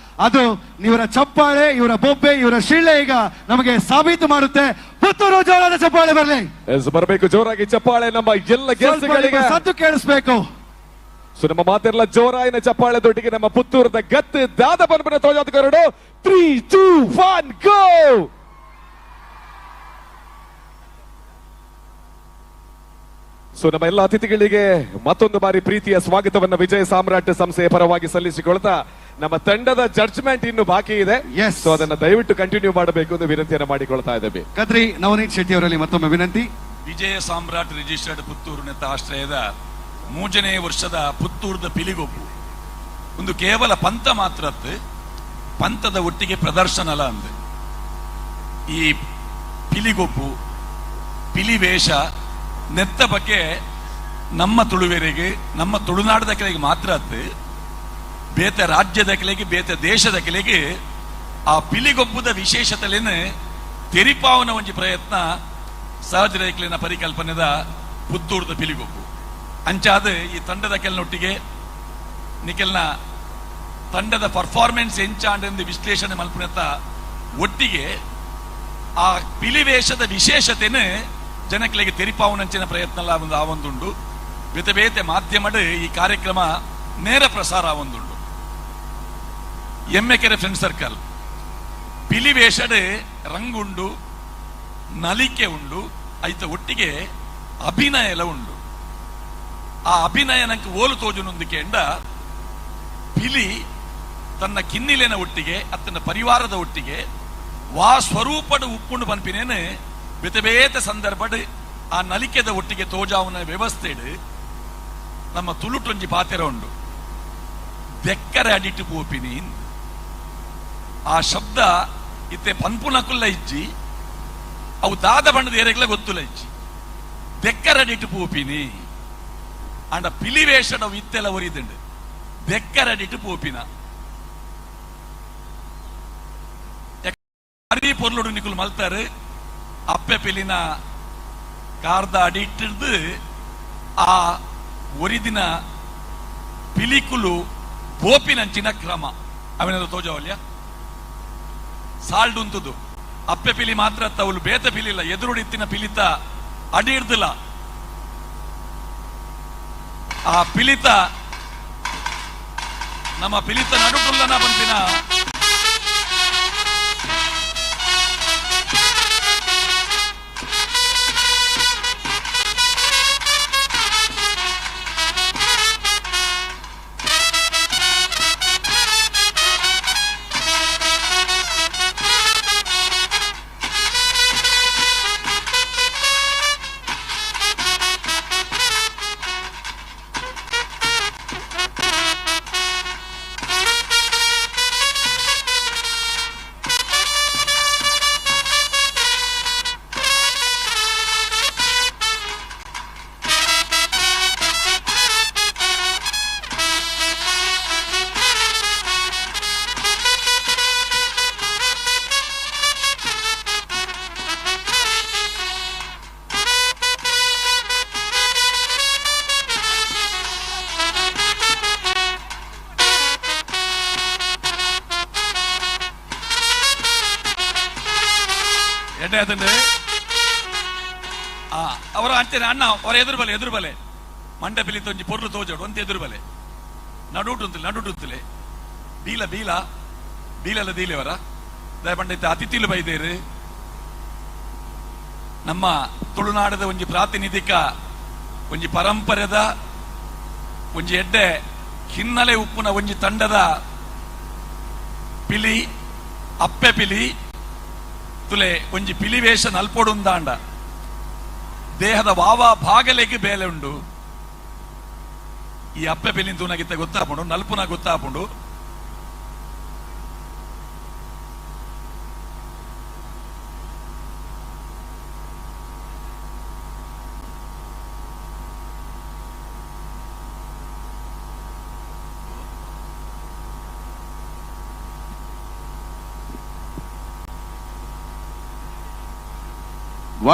ಅದು ಇವರ ಚಪ್ಪಾಳೆ, ಇವರ ಬೊಬ್ಬೆ, ಇವರ ಶಿಳ್ಳೆ ಈಗ ನಮಗೆ ಸಾಬೀತು ಮಾಡುತ್ತೆ. ಪುತ್ತೂರು ಜೋರಾದ ಚಪ್ಪಾಳೆ ಬರಲಿ. ಬರಬೇಕು ಜೋರಾಗಿ ಚಪ್ಪಾಳೆ. ನಮ್ಮ ಎಲ್ಲ ಗೆಲ್ಸ್ಗಳಿಗೆ ಸದ್ದು ಕೇಳಿಸ್ಬೇಕು. ಸೊ ನಮ್ಮ ಮಾತೆಲ್ಲ ಜೋರಾಯಿನ ಚಪ್ಪಾಳೆ ದೊಡ್ಡಿಗೆ ನಮ್ಮ ಪುತ್ತೂರದ ಗತ್ತು ದಾದ ಬನ್ಬನ ತೋಜಾತಕರಡು 3, 2, 1 ಗೋ. ಸೊ ನಮ್ಮ ಎಲ್ಲ ಅತಿಥಿಗಳಿಗೆ ಮತ್ತೊಂದು ಬಾರಿ ಪ್ರೀತಿಯ ಸ್ವಾಗತವನ್ನ ವಿಜಯ ಸಾಮ್ರಾಟ್ ಸಂಸ್ಥೆಯ ಪರವಾಗಿ ಸಲ್ಲಿಸಿಕೊಳ್ತಾ ನಮ್ಮ ತಂಡದ ಜಡ್ಜ್ಮೆಂಟ್ ಇನ್ನು ಬಾಕಿ ಇದೆ. ಸೊ ಅದನ್ನ ದಯವಿಟ್ಟು ಕಂಟಿನ್ಯೂ ಮಾಡಬೇಕು ಎಂದು ವಿನಂತಿಯನ್ನು ಮಾಡಿಕೊಳ್ತಾ ಇದ್ದೇವೆ. ಕದ್ರಿ ನವನೀತ್ ಶೆಟ್ಟಿ ಅವರಲ್ಲಿ ಮತ್ತೊಮ್ಮೆ ವಿನಂತಿ. ವಿಜಯ ಸಾಮ್ರಾಟ್ ರಿಜಿಸ್ಟರ್ಡ್ ಪುತ್ತೂರು ನೆತ್ತ ಆಶ್ರಯದ 3ನೇ ವರ್ಷದ ಪುತ್ತೂರದ ಪಿಲಿಗೊಬ್ಬು ಒಂದು ಕೇವಲ ಪಂಥ ಮಾತ್ರ, ಪಂಥದ ಒಟ್ಟಿಗೆ ಪ್ರದರ್ಶನ ಅಲ್ಲ ಅಂದೆ. ಈ ಪಿಲಿಗೊಬ್ಬು, ಪಿಲಿ ವೇಷ ನೆತ್ತ ಬಗ್ಗೆ ನಮ್ಮ ತುಳುವೆರಿಗೆ, ನಮ್ಮ ತುಳುನಾಡದ ಕೆಳಗೆ ಮಾತ್ರ ಬೇತೆ ರಾಜ್ಯದ ಕೆಳಗೆ, ಬೇತೆ ದೇಶದ ಕೆಳಗೆ ಆ ಪಿಲಿಗೊಬ್ಬುದ ವಿಶೇಷತೆಲೇನೆ ತೆರಿಪಾವನ ಒಂಜಿ ಪ್ರಯತ್ನ ಸಹಜ ರೇಖಲಿನ ಪರಿಕಲ್ಪನೆದ ಪುತ್ತೂರದ ಪಿಲಿಗೊಬ್ಬು ಅಂಚಾದ ಈ ತಂಡದ ಕೆಲನೊಟ್ಟಿಗೆ ನಿಕೆಲ್ನ ತಂಡದ ಪರ್ಫಾರ್ಮೆನ್ಸ್ ಎಂಚಾಂಡೆಂದು ವಿಶ್ಲೇಷಣೆ ಮಲ್ಪುನತ್ತ ಒಟ್ಟಿಗೆ ಆ ಪಿಲಿವೇಷದ ವಿಶೇಷತೆನ ಜನಕ್ಲೆಗೆ ತೆರಿಪಾವನಂಚಿನ ಪ್ರಯತ್ನ ಆವೊಂದುಂಡು ಬೇತೆ ಬೇತೆ ಮಾಧ್ಯಮಡ್ ಈ ಕಾರ್ಯಕ್ರಮ ನೇರ ಪ್ರಸಾರ ಆವೊಂದುಂಡು ಎಮ್ಮೆಕೆರೆ ಫ್ರೆಂಡ್ ಸರ್ಕಲ್ ಪಿಲಿವೇಷಡ್ ರಂಗುಂಡು ನಲಿಕೆ ಉಂಡು ಐತ ಒಟ್ಟಿಗೆ ಅಭಿನಯ ಎಲ್ಲ ಉಂಡು ಆ ಅಭಿನಯ ನಂಗೆ ಓಲು ತೋಜುನೊಂದಿಗೆ ಎಂಡ ಪಿಲಿ ತನ್ನ ಕಿನ್ನಿಲೆನ ಒಟ್ಟಿಗೆ ಅತ್ತನ ಪರಿವಾರದ ಒಟ್ಟಿಗೆ ವಾ ಸ್ವರೂಪದ ಉಪ್ಪುಂಡು ಪನ್ಪಿನೇನು ಬೇತೆ ಬೇತೆ ಸಂದರ್ಭಡ್ ಆ ನಲಿಕೆದ ಒಟ್ಟಿಗೆ ತೋಜಾವನ ವ್ಯವಸ್ಥೆ ನಮ್ಮ ತುಳುಟೊಂಜಿ ಪಾತೆರ ಉಂಡು ಬೆಕ್ಕರೆ ಅಡಿಟ್ಟು ಪೋಪಿನಿ ಆ ಶಬ್ದ ಇತ್ತೆ ಪನ್ಪುನಕುಲ್ಲ ಇಜ್ಜಿ ಅವು ದಾದ ಬಣ್ಣದ ಏರೆಗ್ಲ ಗೊತ್ತುಲ್ಲ ಇಜ್ಜಿ ಬೆಕ್ಕರೆ ಅಡಿಟ್ಟು ಪೋಪಿನಿ ಅಂಡ ಪಿಲಿವೇಷಡ್ ಅವು ಇತ್ತೆಲ್ಲ ಒರಿದಂಡು ಬೆಕ್ಕರೆ ಅಡಿಟ್ಟು ಪೋಪಿನ ಅರಿ ಪೊರ್ಲುಡು ನಿಕುಲು ಮಲ್ತಾರೆ ಅಪ್ಪೆ ಪಿಲಿನ ಕಾರ್ದ ಅಡಿಟ್ಟಿದ್ದು ಆ ಒರಿದಿನ ಪಿಲಿಕುಲು ಬೋಪಿನಂಚಿನ ಕ್ರಮ ಅವೇನಾದ್ರು ತೋಜವಲ್ಯ ಸಾಲ್ಡುಂತುದು ಅಪ್ಪೆ ಪಿಲಿ ಮಾತ್ರ ತವಲು ಬೇತ ಪಿಲಿಲ್ಲ ಎದುರುಡಿತ್ತಿನ ಪಿಲಿತ ಅಡಿರ್ದಿಲ್ಲ ಆ ಪಿಲಿತ ನಮ್ಮ ಪಿಲಿತ ನಡುಟುಲ್ಲನ ಬಂತಿನ ಅವರ ಅಂಚನೆ ಅಣ್ಣ ಅವರ ಎದುರು ಬಲೆ ಮಂಡ ಪಿಲಿತ ಒಂಜಿ ಪೊರ್ಲು ತೋಜೋಡು ಒಂತ ಎದುರು ಬಲೆ ನಡುಟುತ್ತಲೆ ಬೀಲಲ್ಲ ದೀಲೆವರ ದಯಪಂಡ ಅತಿಥಿಲು ಬೈದೇರು ನಮ್ಮ ತುಳುನಾಡದ ಒಂಜಿ ಪ್ರಾತಿನಿಧಿಕ ಒಂಜಿ ಪರಂಪರೆದ ಒಂಜಿ ಎಡ್ಡೆ ಹಿನ್ನೆಲೆ ಉಪ್ಪುನ ಒಂಜಿ ತಂಡದ ಪಿಲಿ ಅಪ್ಪೆ ಪಿಲಿ ತುಲೆ ಒಂಜಿ ಪಿಲಿವೇಷ ನಲ್ಪೊಡುಂದಾಂಡ ದೇಹದ ವಾವಾ ಭಾಗಲೆಗೆ ಬೇಲೆ ಉಂಡು ಈ ಅಪ್ಪೆ ಪಿಲಿನ ತೂನಗಿತ್ತ ಗೊತ್ತಾಪುಂಡು ನಲ್ಪುನ ಗೊತ್ತಾಪುಂಡು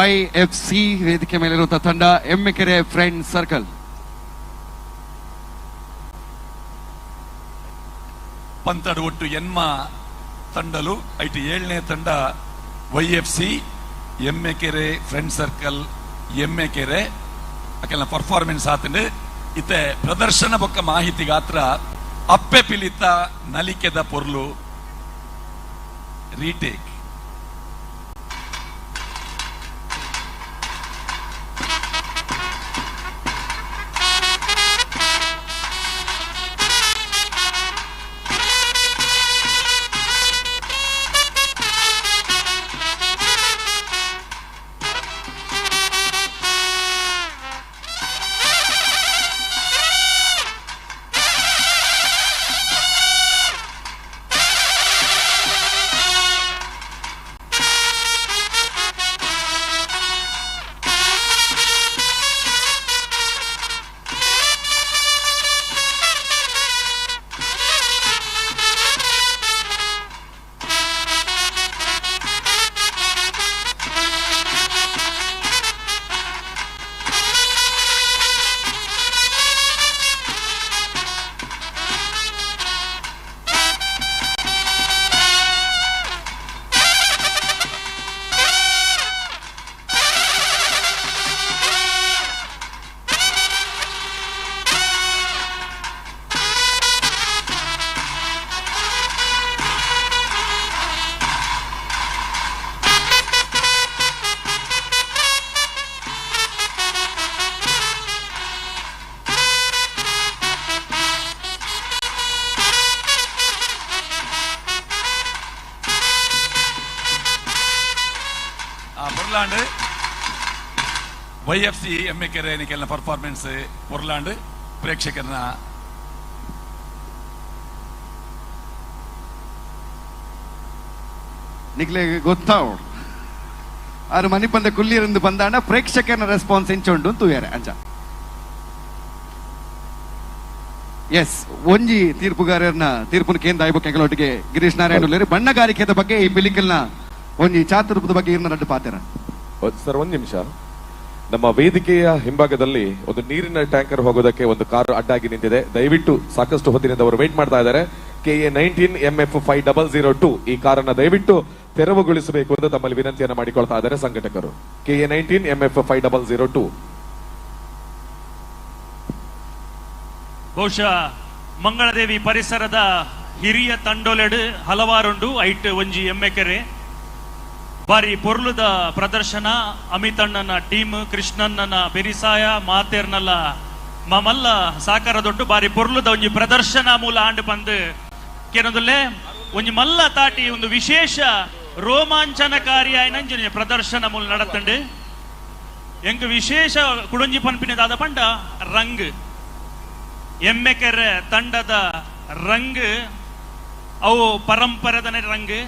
YFC ವೇದಿಕೆ ಮೇಲಿರುವಂತಹ ತಂಡ ಎಮ್ಮೆಕೆರೆ ಫ್ರೆಂಡ್ ಸರ್ಕಲ್. ಪಂತಡು ಒಟ್ಟು ಎನ್ಮ ತಂಡಲು ಐಟಿ 7ನೇ ತಂಡ YFC ಎಮ್ಮೆಕೆರೆ ಫ್ರೆಂಡ್ ಸರ್ಕಲ್ ಎಮ್ಮೆಕೆರೆ ಅಕೆಲ್ಲ ಪರ್ಫಾರ್ಮೆನ್ಸ್ ಆತಂಡು ಇತ್ತೆ ಪ್ರದರ್ಶನ ಬೊಕ್ಕ ಮಾಹಿತಿ ಗಾತ್ರ ಅಪ್ಪೆ ಪಿಲಿತ ನಲಿಕೆದ ಪೊರ್ಲು ರೀಟೇಕ್ ಪೊರ್ಲಾಂಡ್ YFC ಎಮ್ಮೆಕೆರೆ ನಿಕೆಲ್ಲ ಪರ್ಫಾರ್ಮೆನ್ಸ್ ಪೊರ್ಲಾಂಡ್ ಪ್ರೇಕ್ಷಕರನ್ನ ನಿಕ್ಲೆ ಗೊತ್ತಾವು ಆರು ಮನಿ ಬಂದ ಕುಲ್ಲಿರಂದು ಬಂದಾಂಡ ಪ್ರೇಕ್ಷಕರ ರೆಸ್ಪಾನ್ಸ್ ಎಂಚುಂಡು ತೂಯಾರೆ ಅಂಚ ಎಸ್ ಒಂಜಿ ತೀರ್ಪುಗಾರರನ್ನ ತೀರ್ಪುನ ಕೇಂದ್ರ ಆಯ್ಬೇಕು ಕೆಂಗಲೊಟ್ಟಿಗೆ ಗಿರೀಶ್ ನಾರಾಯಣ ಬಣ್ಣಗಾರಿಕೆದ ಬಗ್ಗೆ ಈ ಪಿಲಿಕಲ್ನ ಒಂಜಿ ಚಾತುರ್ಪದ ಬಗ್ಗೆ ಇರ್ನ ನಡ್ಡು ಪಾತೆರ ಸರ್ ಒಂದ್ ನಿಮಿಷ. ನಮ್ಮ ವೇದಿಕೆಯ ಹಿಂಭಾಗದಲ್ಲಿ ಒಂದು ನೀರಿನ ಟ್ಯಾಂಕರ್ ಹೋಗೋದಕ್ಕೆ ಒಂದು ಕಾರು ಅಡ್ಡಾಗಿ ನಿಂತಿದೆ. ದಯವಿಟ್ಟು ಸಾಕಷ್ಟು ಹೊತ್ತಿನಿಂದ ಅವರು ವೇಟ್ ಮಾಡ್ತಾ ಇದ್ದಾರೆ. KA 19 MF 5002 ಈ ಕಾರನ್ನ ದಯವಿಟ್ಟು ತೆರವುಗೊಳಿಸಬೇಕು ಎಂದು ತಮ್ಮಲ್ಲಿ ವಿನಂತಿಯನ್ನು ಮಾಡಿಕೊಳ್ತಾ ಇದ್ದಾರೆ ಸಂಘಟಕರು. KA 19 MF 5002. ಬಹುಶಃ ಮಂಗಳದೇವಿ ಪರಿಸರದ ಹಿರಿಯ ತಂಡೊಲೆಡು ಹಲವಾರುಂಡು ಐಟ್ ಒಂಜಿ ಎಮ್ಮೆಕೆರೆ ಬಾರಿ ಪೊರ್ಲುದ ಪ್ರದರ್ಶನ ಅಮಿತಣ್ಣನ ಟೀಮ್ ಕೃಷ್ಣಣ್ಣನ ಬೆರಿಸಾಯ ಮಾತೇರ್ನಲ್ಲ ಮಮಲ್ಲ ಸಾಕಾರ ದೊಡ್ಡ ಬಾರಿ ಪೊರ್ಲುದ ಒಂಜಿ ಪ್ರದರ್ಶನ ಮೂಲ ಆಂಡ್ ಬಂದು ಕೆನದಲ್ಲೇ ಒಂಜಿ ಮಲ್ಲ ತಾಟಿ ಒಂದು ವಿಶೇಷ ರೋಮಾಂಚನಕಾರಿ ಆಯ್ನ ಪ್ರದರ್ಶನ ಮೂಲ ನಡತಂಡು ಎಂಕ್ ವಿಶೇಷ ಕುಡಂಜಿ ಪನ್ಪಿನದಾದ ಪಂಡ ರಂಗ್ ಎಮ್ಮೆಕೆರೆ ತಂಡದ ರಂಗ್ ಅವು ಪರಂಪರೆದನೆ ರಂಗ್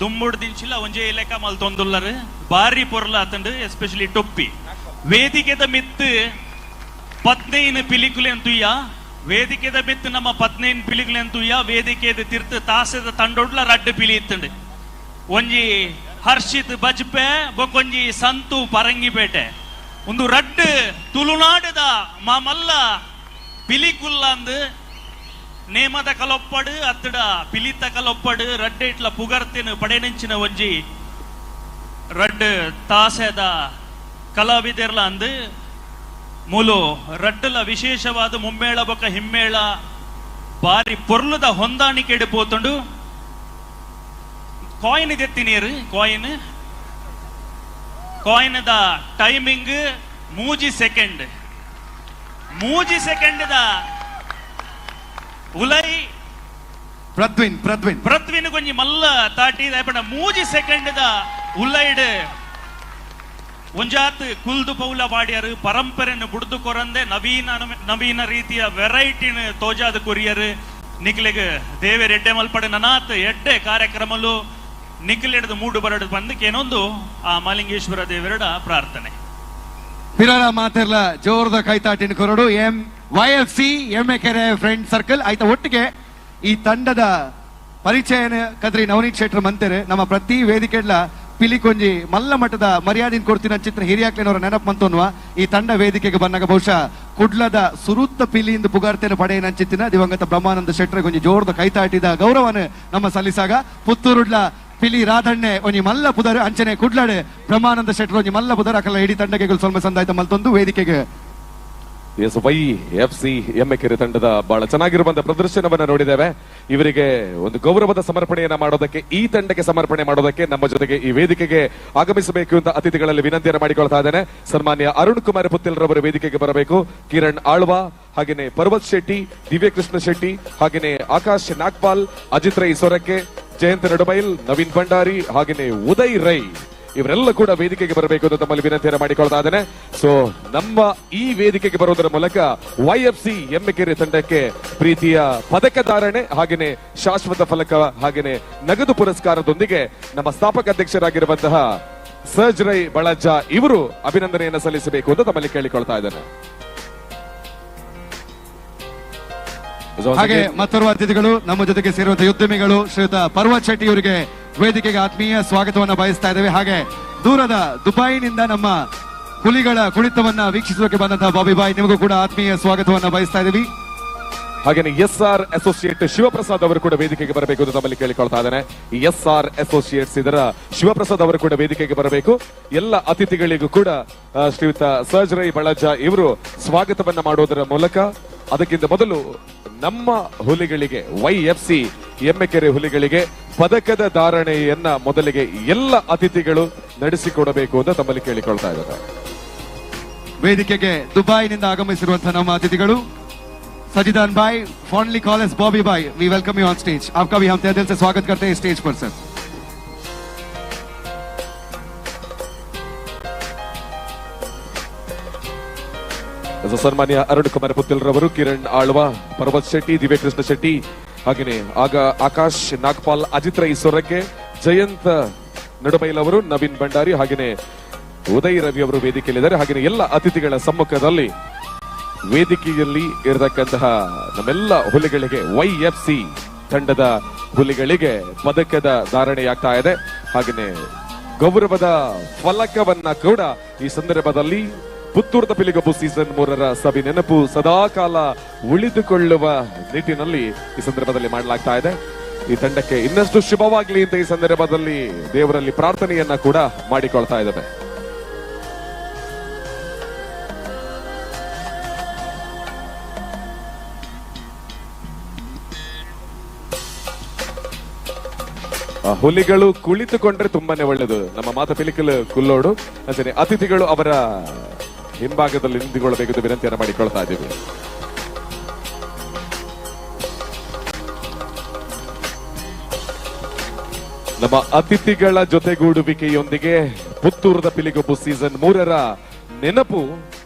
ದುಮ್ಮುಡ್ ದಿಂಚಿಲ್ಲ ಒಂಜೆ ಲೆಕ್ಕ ಮಲ್ ತೊಂದುಲ್ಲರು ಬಾರಿ ಪೊರ್ಲ ಆತಂಡು ಎಸ್ಪೆಷಲಿ ಟೊಪ್ಪಿ ವೇದಿಕೆದ ಮಿತ್ತು 15 ಪಿಲಿಕುಲೆ ಅಂತುಯ್ಯ ವೇದಿಕೆದ ಮಿತ್ತು ನಮ್ಮ 15 ಪಿಲಿಕುಲೆ ಅಂತುಯ್ಯ ವೇದಿಕೆದ ತಿರ್ತು ತಾಸದ ತಂಡೊಡ್ಲ ರಡ್ಡು ಪಿಲಿ ಇತ್ತಂಡು ಒಂಜಿ ಹರ್ಷಿತ್ ಬಜ್ಪೆ ಬೊಕೊಂಜಿ ಸಂತು ಪರಂಗಿಪೇಟೆ ಒಂದು ರಡ್ಡು ತುಳುನಾಡದ ಮಾಮಲ್ಲ ಪಿಲಿಕುಲ್ಲ ಅಂದು ನೇಮದ ಕಲೊಪ್ಪಡು ಅತ್ತಡ ಪಿಲಿತ ಕಲೊಪ್ಪಡು ರಡ್ಡೆ ಇಟ್ಲ ಪುಗರ್ತಿನ ಪಡೆನೆಂಚಿನ ಒಂಜಿ ರಡ್ಡು ತಾಸೆದ ಕಲಾವಿದರ್ಲ ಅಂದು ಮೂಲು ರಡ್ಡಲ ವಿಶೇಷವಾದ ಮುಮ್ಮೇಳ ಬೊಕ್ಕ ಹಿಮ್ಮೇಳ ಬಾರಿ ಪೊರ್ಲುದ ಹೊಂದಾಣಿಕೆ ಪೋತುಂಡು ಕಾಯಿನ್ ಎತ್ತಿನೀರು ಕಾಯಿನ್ದ ಟೈಮಿಂಗ್ 3 ಸೆಕೆಂಡ್ ಉಲೈ ಪ್ರದ್ವಿನ್ ಕೊಂಚಿ ಮಲ್ಲ ತಾಟಿ 3 ಸೆಕೆಂಡ್ ಉಲ್ಲೈಡ್ ಒಂಜಾತ್ ಕುಲ್ದು ಪೌಲ ಪಾಡ್ಯಾರು ಪರಂಪರೆಯನ್ನು ಬುಡ್ದು ಕೊರಂದೆ ನವೀನ ರೀತಿಯ ವೆರೈಟಿನ ತೋಜಾದ ಕೊರಿಯರು ನಿಕ್ಲೆಗ್ ದೇವೆ ರೆಡ್ಡೆ ಮಲ್ಪಡೆ ನನಾತ್ ಎಡ್ಡೆ ಕಾರ್ಯಕ್ರಮಲು ನಿಕ್ಲೆಡ್ದು ಮೂಡು ಬರಡು ಬಂದಕ್ಕೆ ಏನೊಂದು ಆ ಮಾಲಿಂಗೇಶ್ವರ ದೇವರಡ ಪ್ರಾರ್ಥನೆ ಪಿರಾರ ಮಾತೆರ್ಲ ಜೋರದ ಕೈತಾಟಿನ ಕೊರಡು YFC ಎಮ್ಮೆಕೆರೆ ಫ್ರೆಂಡ್ ಸರ್ಕಲ್ ಆಯ್ತಾ. ಒಟ್ಟಿಗೆ ಈ ತಂಡದ ಪರಿಚಯನ ಕದ್ರಿ ನವನೀತ್ ಶೆಟ್ರ್ ಮಂತೆರೆ ನಮ್ಮ ಪ್ರತಿ ವೇದಿಕೆಡ್ಲ ಪಿಲಿಕೊಂಜಿ ಮಲ್ಲ ಮಟ್ಟದ ಮರ್ಯಾದಿನ ಕೊಡ್ತಿನ ಚಿತ್ರ ಹಿರಿಯಾಕ್ಲೇನವರ ನೆನಪು ಮಂತೋನ್ವ ಈ ತಂಡ ವೇದಿಕೆಗೆ ಬಂದಾಗ ಬಹುಶಃ ಕುಡ್ಲದ ಸುರುತ್ತ ಪಿಲಿಯಿಂದ ಪುಗಾರ್ತೆನ ಪಡೆಯ ನಂಚಿತ್ತಿನ ದಿವಂಗತ ಬ್ರಹ್ಮಾನಂದ ಶೆಟ್ರ್ ಕೊಂಜಿ ಜೋರದ ಕೈತಾಟಿದ ಗೌರವನ ನಮ್ಮ ಸಲ್ಲಿಸಾಗ ಪುತ್ತೂರುಡ್ಲ ಪಿಲಿ ರಾಧಣ್ಣೆ ಒಂಜಿ ಮಲ್ಲ ಪುದರ್ ಅಂಚನೆ ಕುಡ್ಲಾಡೆ ಬ್ರಹ್ಮಾನಂದ ಶೆಟ್ರ್ ಒಂಜಿ ಮಲ್ಲ ಪುದರ್ ಅಕಲ ಇಡೀ ತಂಡಗೆ ಸ್ವಲ್ಪ ಸಂದಾಯ್ತ ಮಲ್ತೊಂದು ವೇದಿಕೆಗೆ YFC ಎಮ್ಮೆಕೆರೆ ತಂಡದ ಬಹಳ ಚೆನ್ನಾಗಿರುವಂತ ಪ್ರದರ್ಶನವನ್ನ ನೋಡಿದ್ದೇವೆ. ಇವರಿಗೆ ಒಂದು ಗೌರವದ ಸಮರ್ಪಣೆಯನ್ನ ಮಾಡೋದಕ್ಕೆ ಈ ತಂಡಕ್ಕೆ ಸಮರ್ಪಣೆ ಮಾಡೋದಕ್ಕೆ ನಮ್ಮ ಜೊತೆಗೆ ಈ ವೇದಿಕೆಗೆ ಆಗಮಿಸಬೇಕು ಅಂತ ಅತಿಥಿಗಳಲ್ಲಿ ವಿನಂತಿಯನ್ನು ಮಾಡಿಕೊಳ್ತಾ ಇದ್ದೇನೆ. ಸನ್ಮಾನ್ಯ ಅರುಣ್ ಕುಮಾರ್ ಪುತ್ತಿಲ್ ರವರು ವೇದಿಕೆಗೆ ಬರಬೇಕು. ಕಿರಣ್ ಆಳ್ವಾ, ಹಾಗೇನೆ ಪರ್ವತ್ ಶೆಟ್ಟಿ, ದಿವ್ಯಕೃಷ್ಣ ಶೆಟ್ಟಿ, ಹಾಗೇನೆ ಆಕಾಶ್ ನಾಗ್ಪಾಲ್, ಅಜಿತ್ ರೈ ಸೊರಕೆ, ಜಯಂತ್ ನಡುಮೈಲ್, ನವೀನ್ ಭಂಡಾರಿ, ಹಾಗೇನೆ ಉದಯ್ ರೈ ಇವರೆಲ್ಲ ಕೂಡ ವೇದಿಕೆಗೆ ಬರಬೇಕು ಅಂತ ತಮ್ಮಲ್ಲಿ ವಿನಂತಿಯನ್ನು ಮಾಡಿಕೊಳ್ತಾ ಇದ್ದೇನೆ. ಸೊ ನಮ್ಮ ಈ ವೇದಿಕೆಗೆ ಬರೋದರ ಮೂಲಕ YFC ಎಮ್ಮೆಕೆರೆ ತಂಡಕ್ಕೆ ಪ್ರೀತಿಯ ಪದಕ ಧಾರಣೆ ಹಾಗೇನೆ ಶಾಶ್ವತ ಫಲಕ ಹಾಗೇನೆ ನಗದು ಪುರಸ್ಕಾರದೊಂದಿಗೆ ನಮ್ಮ ಸ್ಥಾಪಕ ಅಧ್ಯಕ್ಷರಾಗಿರುವಂತಹ ಸರ್ಜರೈ ಬಳಜ್ಜ ಇವರು ಅಭಿನಂದನೆಯನ್ನು ಸಲ್ಲಿಸಬೇಕು ಅಂತ ತಮ್ಮಲ್ಲಿ ಕೇಳಿಕೊಳ್ತಾ ಇದ್ದೇನೆ. ಹಾಗೆ ಮತ್ತೋರ್ವ ಅತಿಥಿಗಳು ನಮ್ಮ ಜೊತೆಗೆ ಸೇರುವಂತಹ ಉದ್ಯಮಿಗಳು ಶ್ರೀಯುತ ಪರ್ವತ್ ಶೆಟ್ಟಿ ಅವರಿಗೆ ವೇದಿಕೆಗೆ ಆತ್ಮೀಯ ಸ್ವಾಗತವನ್ನ ಬಯಸ್ತಾ ಇದ್ದೇವೆ. ಹಾಗೆ ದೂರದ ದುಬೈನಿಂದ ನಮ್ಮ ಹುಲಿಗಳ ಕುಣಿತವನ್ನ ವೀಕ್ಷಿಸುವಕ್ಕೆ ಬಂದಂತಹ ಬಾಬಿ ಬಾಯ್ ನಿಮಗೂ ಕೂಡ ಆತ್ಮೀಯ ಸ್ವಾಗತವನ್ನ ಬಯಸ್ತಾ ಇದ್ದೀವಿ. ಹಾಗೇನೆ SR ಅಸೋಸಿಯೇಟ್ ಶಿವಪ್ರಸಾದ್ ಅವರು ಕೂಡ ವೇದಿಕೆಗೆ ಬರಬೇಕು ಅಂತ ತಮ್ಮಲ್ಲಿ ಕೇಳಿಕೊಳ್ತಾ ಇದ್ದೇನೆ. SR ಅಸೋಸಿಯೇಟ್ಸ್ ಇದರ ಶಿವಪ್ರಸಾದ್ ಅವರು ಕೂಡ ವೇದಿಕೆಗೆ ಬರಬೇಕು. ಎಲ್ಲ ಅತಿಥಿಗಳಿಗೂ ಕೂಡ ಶ್ರೀಯುತ ಸರ್ಜರೈ ಬಳಜ್ಜ ಇವರು ಸ್ವಾಗತವನ್ನ ಮಾಡೋದರ ಮೂಲಕ ಅದಕ್ಕಿಂತ ಮೊದಲು ನಮ್ಮ ಹುಲಿಗಳಿಗೆ YFC ಎಮ್ಮೆಕೆರೆ ಹುಲಿಗಳಿಗೆ ಪದಕದ ಧಾರಣೆಯನ್ನ ಮೊದಲಿಗೆ ಎಲ್ಲ ಅತಿಥಿಗಳು ನಡೆಸಿಕೊಡಬೇಕು ಅಂತ ತಮ್ಮಲ್ಲಿ ಕೇಳಿಕೊಳ್ತಾ ಇದ್ದಾರೆ. ವೇದಿಕೆಗೆ ದುಬೈನಿಂದ ಆಗಮಿಸಿರುವಂತಹ ನಮ್ಮ ಅತಿಥಿಗಳು सजिदान भाई, fondly call us Bobby भाई, we welcome you on stage. आपका भी हम तहे दिल से स्वागत करते हैं स्टेज पर सर. ಸನ್ಮಾನ್ಯ ಅರುಣ್ ಕುಮಾರ್ ಪುತ್ತಿಲ್ರವರು, ಕಿರಣ್ ಆಳ್ವ, ಪರ್ವತ್ ಶೆಟ್ಟಿ, ದಿವ್ಯಕೃಷ್ಣ ಶೆಟ್ಟಿ, ಹಾಗೆಯೇ ಆಕಾಶ್ ನಾಗ್ಪಾಲ್, ಅಜಿತ್ ರೈ ಸೊರಕೆ, ಜಯಂತ್ ನಡುಬೈಲ್ ಅವರು, ನವೀನ್ ಭಂಡಾರಿ, ಹಾಗೆಯೇ ಉದಯ್ ರವಿ ಅವರು ವೇದಿಕೆಯಲ್ಲಿದ್ದಾರೆ. ಹಾಗೆಯೇ ಎಲ್ಲ ಅತಿಥಿಗಳ ಸಮ್ಮುಖದಲ್ಲಿ ವೇದಿಕೆಯಲ್ಲಿ ಇರತಕ್ಕಂತಹ ನಮ್ಮೆಲ್ಲ ಹುಲಿಗಳಿಗೆ, YFC ತಂಡದ ಹುಲಿಗಳಿಗೆ ಪದಕದ ಧಾರಣೆಯಾಗ್ತಾ ಇದೆ. ಹಾಗೆಯೇ ಗೌರವದ ಫಲಕವನ್ನ ಕೂಡ ಈ ಸಂದರ್ಭದಲ್ಲಿ ಪುತ್ತೂರದ ಪಿಲಿಗೊಬ್ಬು ಸೀಸನ್ 3ರ ಸಭೆ ನೆನಪು ಸದಾಕಾಲ ಉಳಿದುಕೊಳ್ಳುವ ನಿಟ್ಟಿನಲ್ಲಿ ಈ ಸಂದರ್ಭದಲ್ಲಿ ಮಾಡಲಾಗ್ತಾ ಇದೆ. ಈ ತಂಡಕ್ಕೆ ಇನ್ನಷ್ಟು ಶುಭವಾಗಲಿ ಅಂತ ಈ ಸಂದರ್ಭದಲ್ಲಿ ದೇವರಲ್ಲಿ ಪ್ರಾರ್ಥನೆಯನ್ನ ಕೂಡ ಮಾಡಿಕೊಳ್ತಾ ಇದ್ದೇವೆ. ಹುಲಿಗಳು ಕುಳಿತುಕೊಂಡ್ರೆ ತುಂಬಾನೇ ಒಳ್ಳೆಯದು. ನಮ್ಮ ಮಾತಾ ಪಿಲಿಕಲ್ ಕುಲ್ಲೋಡು ಅಂತಾನೆ ಅತಿಥಿಗಳು ಅವರ ಹಿಂಭಾಗದಲ್ಲಿ ನಿಂತುಕೊಳ್ಳಬೇಕು ವಿನಂತಿಯನ್ನು ಮಾಡಿಕೊಳ್ತಾ ಇದ್ದೀವಿ. ನಮ್ಮ ಅತಿಥಿಗಳ ಜೊತೆಗೂಡುವಿಕೆಯೊಂದಿಗೆ ಪುತ್ತೂರದ ಪಿಲಿಗೊಬ್ಬು ಸೀಸನ್ 3ರ ನೆನಪು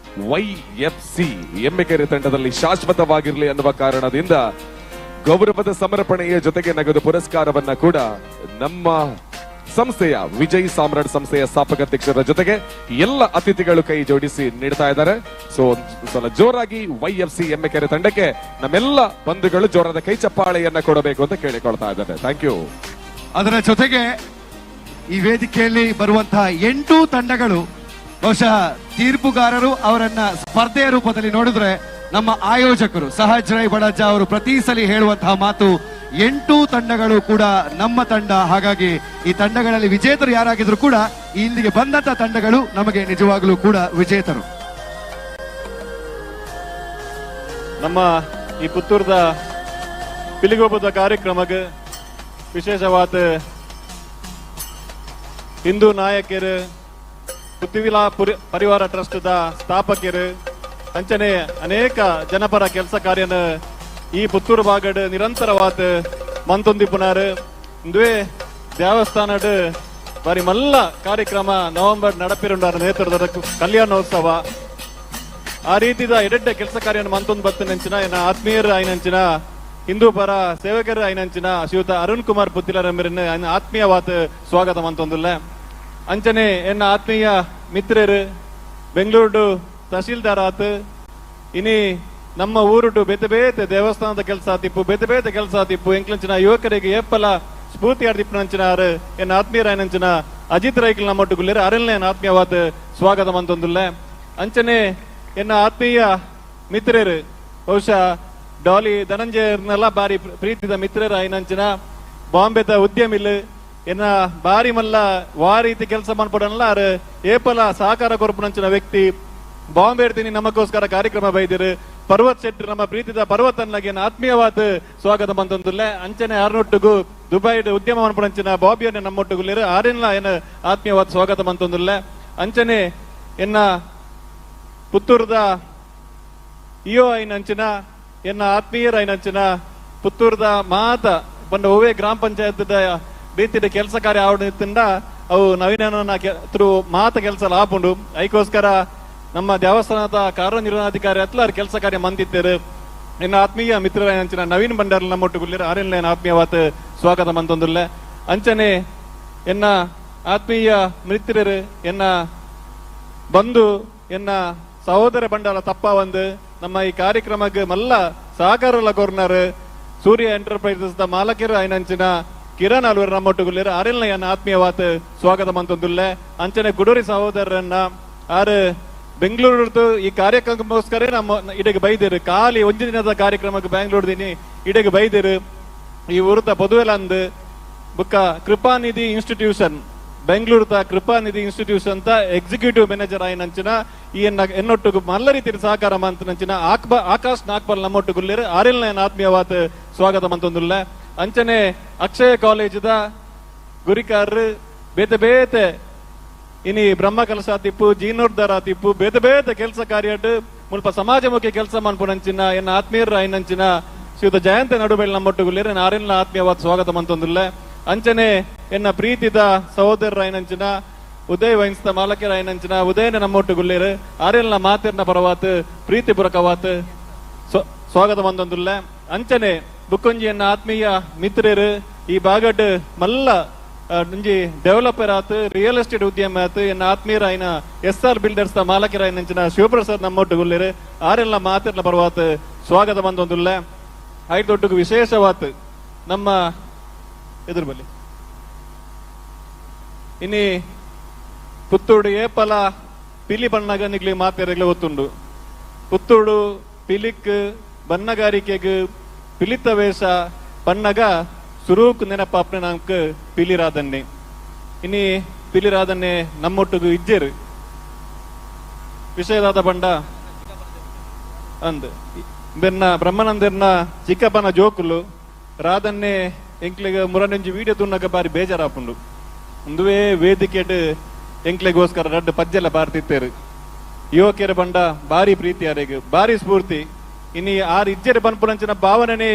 YFC ಎಮ್ಮೆಕೆರೆ ತಂಡದಲ್ಲಿ ಶಾಶ್ವತವಾಗಿರಲಿ ಅನ್ನುವ ಕಾರಣದಿಂದ ಗೌರವದ ಸಮರ್ಪಣೆಯ ಜೊತೆಗೆ ನಗದು ಪುರಸ್ಕಾರವನ್ನ ಕೂಡ ನಮ್ಮ ಸಂಸ್ಥೆಯ ವಿಜಯ್ ಸಾಮ್ರಾಟ್ ಸಂಸ್ಥೆಯ ಸ್ಥಾಪಕಾಧ್ಯಕ್ಷರ ಜೊತೆಗೆ ಎಲ್ಲ ಅತಿಥಿಗಳು ಕೈ ಜೋಡಿಸಿ ನೀಡ್ತಾ ಇದ್ದಾರೆ. ಸೊ ಒಂದ್ಸಲ ಜೋರಾಗಿ YFC ಎಮ್ಮೆಕೆರೆ ತಂಡಕ್ಕೆ ನಮ್ಮೆಲ್ಲ ಬಂಧುಗಳು ಜೋರಾದ ಕೈ ಚಪ್ಪಾಳೆಯನ್ನ ಕೊಡಬೇಕು ಅಂತ ಕೇಳಿಕೊಳ್ತಾ ಇದ್ದಾರೆ. Thank you. ಅದರ ಜೊತೆಗೆ ಈ ವೇದಿಕೆಯಲ್ಲಿ ಬರುವಂತಹ 8 ತಂಡಗಳು ಬಹುಶಃ ತೀರ್ಪುಗಾರರು ಅವರನ್ನ ಸ್ಪರ್ಧೆಯ ರೂಪದಲ್ಲಿ ನೋಡಿದ್ರೆ ನಮ್ಮ ಆಯೋಜಕರು ಸಹಜ್ ರೈ ಬಡಜ್ಜ ಅವರು ಪ್ರತಿ ಸಲ ಹೇಳುವಂತಹ ಮಾತು 8 ತಂಡಗಳು ಕೂಡ ನಮ್ಮ ತಂಡ. ಹಾಗಾಗಿ ಈ ತಂಡಗಳಲ್ಲಿ ವಿಜೇತರು ಯಾರಾಗಿದ್ರು ಕೂಡ ಇಲ್ಲಿಗೆ ಬಂದಂತ ತಂಡಗಳು ನಮಗೆ ನಿಜವಾಗ್ಲೂ ಕೂಡ ವಿಜೇತರು. ನಮ್ಮ ಈ ಪುತ್ತೂರದ ಪಿಲಿಗೊಬ್ಬದ ಕಾರ್ಯಕ್ರಮಕ್ಕೆ ವಿಶೇಷವಾದ ಹಿಂದೂ ನಾಯಕರು, ಪೃಥ್ವಿಲಾ ಪರಿವಾರ ಟ್ರಸ್ಟ್ದ ಸ್ಥಾಪಕರು ಅಂಚನೆ ಅನೇಕ ಜನಪರ ಕೆಲಸ ಕಾರ್ಯನ ಈ ಪುತ್ತೂರು ಭಾಗಡ್ ನಿರಂತರವಾದ ಮಂತೊಂದಿಪ್ಪುನಾರು. ಇಂದುವೆ ದೇವಸ್ಥಾನಡ್ ಬಾರಿ ಮಲ್ಲ ಕಾರ್ಯಕ್ರಮ ನವೆಂಬರ್ ನಡಪಿರುಂಡಾರ ನೇತೃತ್ವದ ಕಲ್ಯಾಣೋತ್ಸವ ಆ ರೀತಿದ ಎಡೆಡ್ಡ ಕೆಲಸ ಕಾರ್ಯ ಮಂತೊಂದು ಬತ್ತನೆಂಚಿನ ಎನ್ನ ಆತ್ಮೀಯರು ಐನಂಚಿನ ಹಿಂದೂ ಪರ ಸೇವಕರು ಐನಂಚಿನ ಶ್ರೀಯುತ ಅರುಣ್ ಕುಮಾರ್ ಪುತ್ತಿಲರಮ್ಮಿರನ್ನ ಆತ್ಮೀಯವಾದ ಸ್ವಾಗತ ಮಂತೊಂದುಲ್ಲ. ಅಂಚನೆ ಎನ್ನ ಆತ್ಮೀಯ ಮಿತ್ರರು ಬೆಂಗಳೂರು ತಹಶೀಲ್ದಾರ್ ಆತು ಇನಿ ನಮ್ಮ ಊರುಟು ಬೇತೆ ಬೇತೆ ದೇವಸ್ಥಾನದ ಕೆಲಸ ಆತಿಪ್ಪು, ಬೇತೆ ಬೇತೆ ಕೆಲಸ ಆತಿಪ್ಪು, ಎಂಕ್ಲಂಚಿನ ಯುವಕರಿಗೆ ಏಪ್ಪಲ ಸ್ಫೂರ್ತಿ ಆರ್ದಿಪ್ಪನಂಚಿನ ಎನ್ನ ಆತ್ಮೀಯರ ಐನಂಚಿನ ಅಜಿತ್ ರೈಕಲ್ ನಮ್ಮೊಟ್ಟುಗುಲ್ಲೇರು ಅರಲ್ನೇ ಆತ್ಮೀಯವಾದ ಸ್ವಾಗತ ಮಂತೊಂದುಲ್ಲ. ಅಂಚನೆ ಎನ್ನ ಆತ್ಮೀಯ ಮಿತ್ರರು ಬಹುಶಃ ಡಾಲಿ ಧನಂಜಯರ್ನೆಲ್ಲ ಬಾರಿ ಪ್ರೀತಿದ ಮಿತ್ರರ ಐನಂಚಿನ ಬಾಂಬೆದ ಉದ್ಯಮಿಲ್ ಎನ್ನ ಬಾರಿ ಮಲ್ಲ ವಾ ರೀತಿ ಕೆಲಸ ಮಾಡ್ಕೊಡಲ್ಲ ಏಪಲ ಸಹಕಾರ ಕೊರಪನಂಚಿನ ವ್ಯಕ್ತಿ ಬಾಂಬೆ ಇರ್ತೀನಿ ನಮಗೋಸ್ಕರ ಕಾರ್ಯಕ್ರಮ ಬೈದಿರು ಪರ್ವತ್ ಶೆಟ್ಟಿ ನಮ್ಮ ಪ್ರೀತಿದ ಪರ್ವತನ್ಲಾಗಿ ಆತ್ಮೀಯವಾದ ಸ್ವಾಗತ ಬಂತಂದುಲ್ಲ. ಅಂಚನೆ ಆರ್ನೊಟ್ಟಿಗೂ ದುಬೈ ಉದ್ಯಮ ಮಾಡ್ಪಡಂಚಿನ ಬಾಬಿಯನ್ನ ನಮ್ಮೊಟ್ಟಿಗುಲ್ಲೇರು ಆರೆಲ್ಲ ಏನ ಆತ್ಮೀಯವಾದ ಸ್ವಾಗತ ಬಂತಂದುಲ್ಲ. ಅಂಚನೆ ಎನ್ನ ಪುತ್ತೂರದ ಇಯೋ ಐನಂಚಿನ ಎನ್ನ ಆತ್ಮೀಯರ ಐನಂಚಿನ ಪುತ್ತೂರದ ಮಾತ ಬಂದ ಓವೇ ಗ್ರಾಮ ಪಂಚಾಯತ್ ರೀತಿಯ ಕೆಲಸ ಕಾರ್ಯ ಆವಡಿಂದ ಅವು ನವೀನ ಥ್ರೂ ಮಾತ ಕೆಲಸ ಲಾಪುಂಡು ಐಕೋಸ್ಕರ ನಮ್ಮ ದೇವಸ್ಥಾನದ ಕಾರ್ಯನಿರ್ವಹಣಾಧಿಕಾರಿ ಅತ್ಲಾರ ಕೆಲಸ ಕಾರ್ಯ ಮಂದಿತ್ತೇರು. ಎನ್ನ ಆತ್ಮೀಯ ಮಿತ್ರರ ಅಂಚಿನ ನವೀನ್ ಭಂಡಾರಿ ನಮ್ಮೊಟ್ಟುಗುಲ್ಲೇರು ಆರೆಲ್ಲ ಆತ್ಮೀಯವಾದ ಸ್ವಾಗತ ಮಂತೊಂದುಲ್ಲ. ಅಂಚನೆ ಎನ್ನ ಆತ್ಮೀಯ ಮಿತ್ರರು ಎನ್ನ ಬಂಧು ಎನ್ನ ಸಹೋದರ ಬಂಡಾರ ತಪ್ಪ ಒಂದು ನಮ್ಮ ಈ ಕಾರ್ಯಕ್ರಮಕ್ಕೆ ಮಲ್ಲ ಸಹಕಾರ ಕೋರ್ನರ್ ಸೂರ್ಯ ಎಂಟರ್ಪ್ರೈಸಸ್ ದ ಮಾಲಕರು ಐನಂಚಿನ ಕಿರಣ್ ಅಲ್ವರ್ ನಮ್ಮೊಟ್ಟುಗುಲ್ಲೇರು ಆರೆಲ್ಲ ಎನ್ನ ಆತ್ಮೀಯವಾದ ಸ್ವಾಗತ ಮಂತೊಂದುಲ್ಲ. ಅಂಚನೆ ಗುಡೂರಿ ಸಹೋದರರನ್ನ ಆರು ಬೆಂಗಳೂರು ಈ ಕಾರ್ಯಕ್ರಮಕ್ಕೋಸ್ಕರ ನಮ್ಮ ಇಡೆಗೆ ಬೈದಿರು ಖಾಲಿ ಒಂದು ದಿನದ ಕಾರ್ಯಕ್ರಮಕ್ಕೆ ಬೆಂಗಳೂರು ದಿನ ಇಡೆಗೆ ಬೈದಿರು ಈ ಊರುತ ಪೊದುವೆಲಂದು ಬುಕ್ಕ Kripanidhi institution Bengaluru Kripanidhi institution executive manager ಆಯ್ನಂಚಿನ ಈ ಎನ್ನೊಟ್ಟಿಗೂ ಮಲ್ಲ ರೀತಿಯ ಸಹಕಾರ ಮಂತನಂಚಿನ ಆಕಾಶ್ ನಾಗ್ಪಾಲ್ ನಮ್ಮೊಟ್ಟುಗುಲ್ಲೇರು ಆರೆಲ್ಲ ಆತ್ಮೀಯವಾದ ಸ್ವಾಗತ ಮಂತೊಂದುಲ್ಲ. ಅಂಚನೆ ಅಕ್ಷಯ ಕಾಲೇಜದ ಗುರಿಕಾರರು ಬೇತೆ ಬೇತೆ ಇನಿ ಬ್ರಹ್ಮ ಕೆಲಸ ಆತಿಪ್ಪು ಜೀರ್ಣೋದ್ಧಾರ ಆತಿಪ್ಪು ಬೇತೆ ಬೇತೆ ಕೆಲಸ ಕಾರ್ಯಡ್ ಮುಲ್ಪ ಸಮಾಜಮುಖಿ ಕೆಲಸ ಮನ್ಪುನಂಚಿನ ಎನ್ನ ಆತ್ಮೀಯರ ಐನಂಚಿನ ಶ್ರೀಯುತ ಜಯಂತ ನಡುಬೆಲ್ ನಮ್ಮೊಟ್ಟುಗುಲ್ಲೇರು ಆರೆಲ್ಲ ಆತ್ಮೀಯವಾದ ಸ್ವಾಗತ ಮಂತೊಂದುಲ್ಲ. ಅಂಚನೆ ಎನ್ನ ಪ್ರೀತಿದ ಸಹೋದರರ ಐನಂಚಿನ ಉದಯ್ ವೈನ್ಸ್ದ ಮಾಲಕರ ಐನಂಚಿನ ಉದಯನ ನಮ್ಮೊಟ್ಟು ಗುಲ್ಲೇರು ಆರೆಲ್ಲ ಮಾತಿರ್ನ ಪರವಾತ್ ಪ್ರೀತಿ ಪುರಕವಾತ್ ಸ್ವಾಗತ ಬಂದೊಂದುಲ್ಲ ಅಂಚನೆ ಬುಕ್ಕೊಂಜಿಯನ್ನ ಆತ್ಮೀಯ ಮಿತ್ರರು ಈ ಬಾಗಡ್ ಮಲ್ಲ ಒಂಜಿ ಡೆವಲಪರ್ ಆತ್ ರಿಯಲ್ ಎಸ್ಟೇಟ್ ಉದ್ಯಮ ಆತ್ ಎನ್ನ ಆತ್ಮೀಯರ ಐನ SR ಬಿಲ್ಡರ್ಸ್ ದ ಮಾಲಕರ ಐನಂಚಿನ ಶಿವಪ್ರಸಾದ್ ನಮ್ಮೊಟ್ಟು ಗುಲ್ಲೇರು ಆರೆಲ್ಲ ಮಾತಿರ್ನ ಪರವಾತ್ ಸ್ವಾಗತ ಬಂದೊಂದುಲ್ಲ ಐದು ದೊಡ್ಡ ವಿಶೇಷವಾತ್ ನಮ್ಮ ಎದುರು ಬಲ್ಲಿ ಇನಿ ಪುತ್ತೂಡು ಏಪಲ ಪಿಲಿ ಬಣ್ಣಗ ನಿಗ್ಲಿ ಮಾತೆರೆಗ್ಲಿ ಗೊತ್ತುಂಡು ಪುತ್ತೂಡು ಪಿಲಿಕ್ ಬಣ್ಣಗಾರಿಕೆಗ್ ಪಿಲಿತ ವೇಷ ಬಣ್ಣಗ ಸುರೂಕ್ ನೆನಪಾಪ್ನೆ ನಮ್ಕ್ ಪಿಲಿರಾದನ್ನೆ ಇನಿ ಪಿಲಿರಾದನ್ನೆ ನಮ್ಮೊಟ್ಟಿಗೂ ಇಜ್ಜೇರು ವಿಷಯದಾದ ಬಂಡ ಅಂದ್ ಬೆನ್ನ ಬ್ರಹ್ಮಾನಂದರ್ನ ಚಿಕ್ಕಪ್ಪನ ಜೋಕುಲು ರಾದನ್ನೆ ಎಂಕ್ಲೆಗ ಮುರನೆಂಜಿ ವಿಡಿಯೋ ತುನ್ನಗ ಬಾರಿ ಬೇಜಾರಾಪುಂಡು ಒಂದುವೇ ವೇದಿಕೆಡ್ ಎಂಕ್ಲೆಗೋಸ್ಕರ ರಡ್ಡು ಪಜ್ಜೆಲ್ಲ ಬಾರ್ತಿತ್ತೇರು ಯುವಕರ ಬಂಡ ಬಾರಿ ಪ್ರೀತಿ ಅರೆಗ್ ಬಾರಿ ಸ್ಫೂರ್ತಿ ಇನಿ ಆರ್ ಇಜ್ಜೆರೆ ಬನ್ಪುನಂಚಿನ ಭಾವನೆ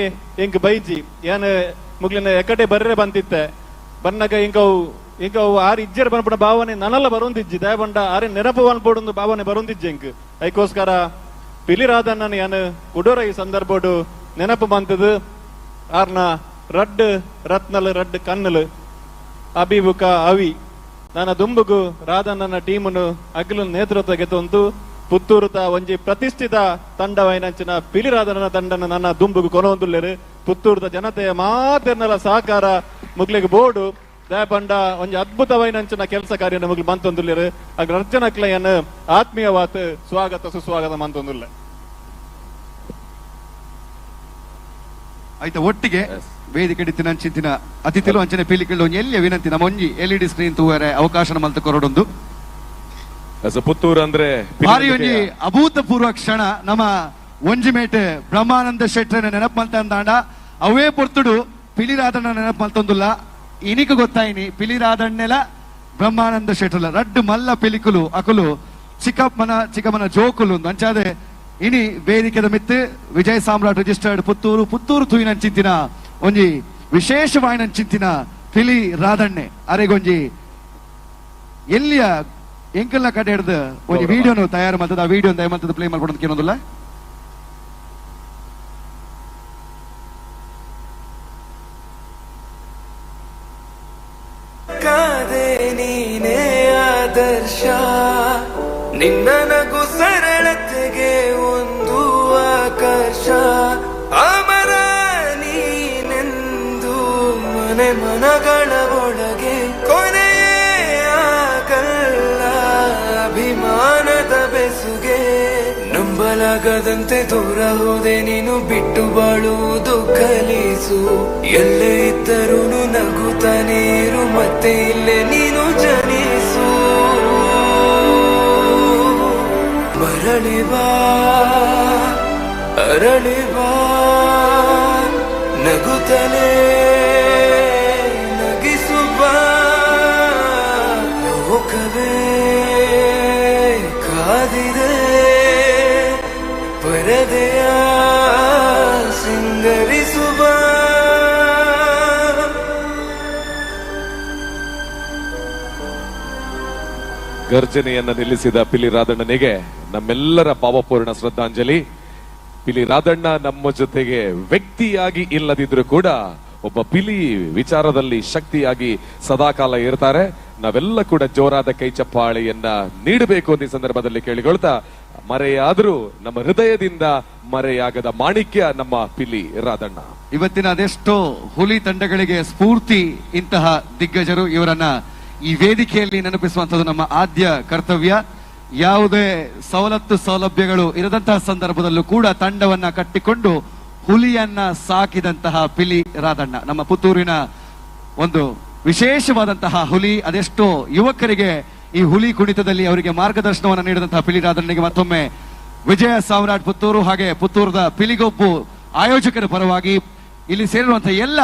ಎಂಕ್ ಬೈಜಿ ಏನ್ ಮುಗ್ಲಿನ ಎಕಡೆ ಬರ್ರೆ ಬಂತಿತ್ತೆ ಬನ್ನಗ ಇಂಕವು ಆರ್ ಇಜ್ಜೆರೆ ಬನ್ಪುನ ಭಾವನೆ ನನಲ್ಲ ಬರೋಂದಿಜ್ಜಿ ದಯ ಬಂಡ ಆರೆ ನೆನಪು ಅನ್ಪೋಡೊಂದು ಭಾವನೆ ಬರೋಂದಿಜ್ಜಿ ಎಂಕ್ ಅದಕ್ಕೋಸ್ಕರ ಪಿಲಿರಾದನ್ನ ಯಾನ್ ಕುಡೋರ ಈ ಸಂದರ್ಭಡು ನೆನಪು ಬಂತದು ಆರ್ನ ರಡ್ ರತ್ನಲ್ ರಡ್ ಕನ್ನಲ್ ಅಭಿಬುಕ ಅವಿ ನನ್ನ ದುಂಬುಗು ರಾಧಣ್ಣನ ಟೀಮನು ಅಗ್ಲು ನೇತೃತ್ವ ಗೆತ್ತೊಂದು ಪುತ್ತೂರುತ ಒಂಜಿ ಪ್ರತಿಷ್ಠಿತ ತಂಡವೈನಂಚಿನ ಪಿಲಿರಾಧನ ತಂಡನ ನನ್ನ ದುಂಬುಗು ಕೊನೊಂದುಲ್ಲೆರು ಪುತ್ತೂರುದ ಜನತೆಯ ಮಾತೆರ್ನಲ ಸಹಕಾರ ಮುಗ್ಲಿಗೆ ಬೋರ್ಡು ದಯಪಂಡ ಒಂಜಿ ಅದ್ಭುತವೈನಂಚಿನ ಕೆಲಸ ಕಾರ್ಯ ಮುಗ್ಲು ಮಂತೊಂದುಲ್ಲೆರು ಆಗ ರರ್ಜನಕ್ಲೆಯನ್ ಆತ್ಮೀಯವಾತ್ ಸ್ವಾಗತ ಸುಸ್ವಾಗತ ಮಂತೊಂದುಲ್ಲೆ ಆಯ್ತಾ ಒಟ್ಟಿಗೆ ವೇದಿಕೆ ಅಂಚಿನ ಅತಿಥಿಲು ಅಂಚನೆ ಪೀಲಿಕೆళ్ళు ಎಲ್ಲಿಯ ವಿನಂತಿ ನಮ್ಮ ಒಂಜಿ LED ಸ್ಕ್ರೀನ್ ತೂವರೆ ಅವಕಾಶ ಮಲ್ತ ಕೊರಡೊಂದು ಪುತ್ತೂರು ಅಂದ್ರೆ ಭಾರಿ ಒಂಜಿ ಅಭೂತಪೂರ್ವ ಕ್ಷಣ ನಮ್ಮ ಒಂಜಿಮೇಟ್ ಬ್ರಹ್ಮಾನಂದ ಶೆಟ್ಟರನ್ನ ನೆನಪು ಮಲ್ತ ಅಂದಾಂಡ ಅವೇ ಪೊರ್ತುಡು ಪಿಲಿರಾದಣ್ಣ ನೆನಪು ಮಲ್ತೊಂದುಲ್ಲ ಇನಿಕ ಗೊತ್ತಾಯಿನಿ ಪಿಲಿರಾದಣ್ಣೆಲ ಬ್ರಹ್ಮಾನಂದ ಶೆಟ್ಟರ್ಲ ರಡ್ಡು ಮಲ್ಲ ಪಿಲಿಕುಲು ಅಕುಲು ಚಿಕ್ಕಮ್ಮನ ಜೋಕುಲು ಅಂಚಾದೆ ಇನಿ ವೇದಿಕೆದ ಮಿತ್ತು ವಿಜಯ ಸಾಮ್ರಾಟ್ ರಿಜಿಸ್ಟರ್ಡ್ ಪುತ್ತೂರು ತೂಯಿನಂಚಿತ್ತಿನ ಒಂಜಿ ವಿಶೇಷವಾಯಿನಂಚಿತ್ತಿನ ಪಿಲಿ ರಾಧಣ್ಣೆ ಅರೆಗೊಂಜಿ ಎಲ್ಲಿಯ ಎಂಕಲ್ನ ಕಡೆ ಹಿಡ್ದು ಒಂದು ವಿಡಿಯೋನು ತಯಾರು ಮಾಡ್ತದ ಆ ವಿಡಿಯೋ ದಯಮಂತದ ಪ್ಲೇ ಮಾಡ್ಕೊಡೋದು ಕೇಳೋದಿಲ್ಲ ಕಾದೆ ನೀನೇ ಆದರ್ಶ ನಿನ್ನ ನಗು ಸರಳತೆಗೆ ಒಂದು ಆಕರ್ಷ ಅಮರ ನೀನೆಂದು ಮನೆ ಮನಗಳ ಒಳಗೆ ಕೊನೆಯೇ ಆಗಲ್ಲ ಅಭಿಮಾನದ ಬೆಸುಗೆ ನಂಬಲಾಗದಂತೆ ದೂರ ಹೋದೆ ನೀನು ಬಿಟ್ಟು ಬಾಳುವುದು ಕಲಿಸು ಎಲ್ಲೇ ಇದ್ದರೂ ನಗುತ್ತಾನೆ ಇರು ಮತ್ತೆ ಇಲ್ಲೇ ನೀನು ಜನಿಸು ಮರಳಿ ಬಾ ಅರಳಿ ಬಾ ನಗುತ್ತಲೇ ನಗಿಸು ಬಾ ಲೋಕವೇ ಕಾದಿದೆ ಪರದೆಯ ಸಿಂಗರಿಸು ಬಾ ಗರ್ಜನೆಯನ್ನ ನಿಲ್ಲಿಸಿದ ಪಿಲಿ ರಾಧಣ್ಣನಿಗೆ ನಮ್ಮೆಲ್ಲರ ಭಾವಪೂರ್ಣ ಶ್ರದ್ಧಾಂಜಲಿ. ಪಿಲಿ ರಾಧಣ್ಣ ನಮ್ಮ ಜೊತೆಗೆ ವ್ಯಕ್ತಿಯಾಗಿ ಇಲ್ಲದಿದ್ರು ಕೂಡ ಒಬ್ಬ ಪಿಲಿ ವಿಚಾರದಲ್ಲಿ ಶಕ್ತಿಯಾಗಿ ಸದಾಕಾಲ ಇರ್ತಾರೆ. ನಾವೆಲ್ಲ ಕೂಡ ಜೋರಾದ ಕೈ ಚಪ್ಪಾಳೆಯನ್ನ ನೀಡಬೇಕು ಅಂತ ಈ ಸಂದರ್ಭದಲ್ಲಿ ಕೇಳಿಕೊಳ್ತಾ, ಮರೆಯಾದ್ರೂ ನಮ್ಮ ಹೃದಯದಿಂದ ಮರೆಯಾಗದ ಮಾಣಿಕ್ಯ ನಮ್ಮ ಪಿಲಿ ರಾಧಣ್ಣ. ಇವತ್ತಿನ ಅದೆಷ್ಟೋ ಹುಲಿ ತಂಡಗಳಿಗೆ ಸ್ಫೂರ್ತಿ ಇಂತಹ ದಿಗ್ಗಜರು. ಇವರನ್ನ ಈ ವೇದಿಕೆಯಲ್ಲಿ ನೆನಪಿಸುವಂತದ್ದು ನಮ್ಮ ಆದ್ಯ ಕರ್ತವ್ಯ. ಯಾವುದೇ ಸವಲತ್ತು ಸೌಲಭ್ಯಗಳು ಇರದಂತಹ ಸಂದರ್ಭದಲ್ಲೂ ಕೂಡ ತಂಡವನ್ನ ಕಟ್ಟಿಕೊಂಡು ಹುಲಿಯನ್ನ ಸಾಕಿದಂತಹ ಪಿಲಿ ರಾಧಣ್ಣ ನಮ್ಮ ಪುತ್ತೂರಿನ ಒಂದು ವಿಶೇಷವಾದಂತಹ ಹುಲಿ. ಅದೆಷ್ಟೋ ಯುವಕರಿಗೆ ಈ ಹುಲಿ ಕುಣಿತದಲ್ಲಿ ಅವರಿಗೆ ಮಾರ್ಗದರ್ಶನವನ್ನು ನೀಡಿದಂತಹ ಪಿಲಿ ರಾಧಣ್ಣನಿಗೆ ಮತ್ತೊಮ್ಮೆ ವಿಜಯ ಸಾಮ್ರಾಟ್ ಪುತ್ತೂರು ಹಾಗೆ ಪುತ್ತೂರದ ಪಿಲಿಗೊಬ್ಬು ಆಯೋಜಕರ ಪರವಾಗಿ ಇಲ್ಲಿ ಸೇರಿರುವಂತಹ ಎಲ್ಲ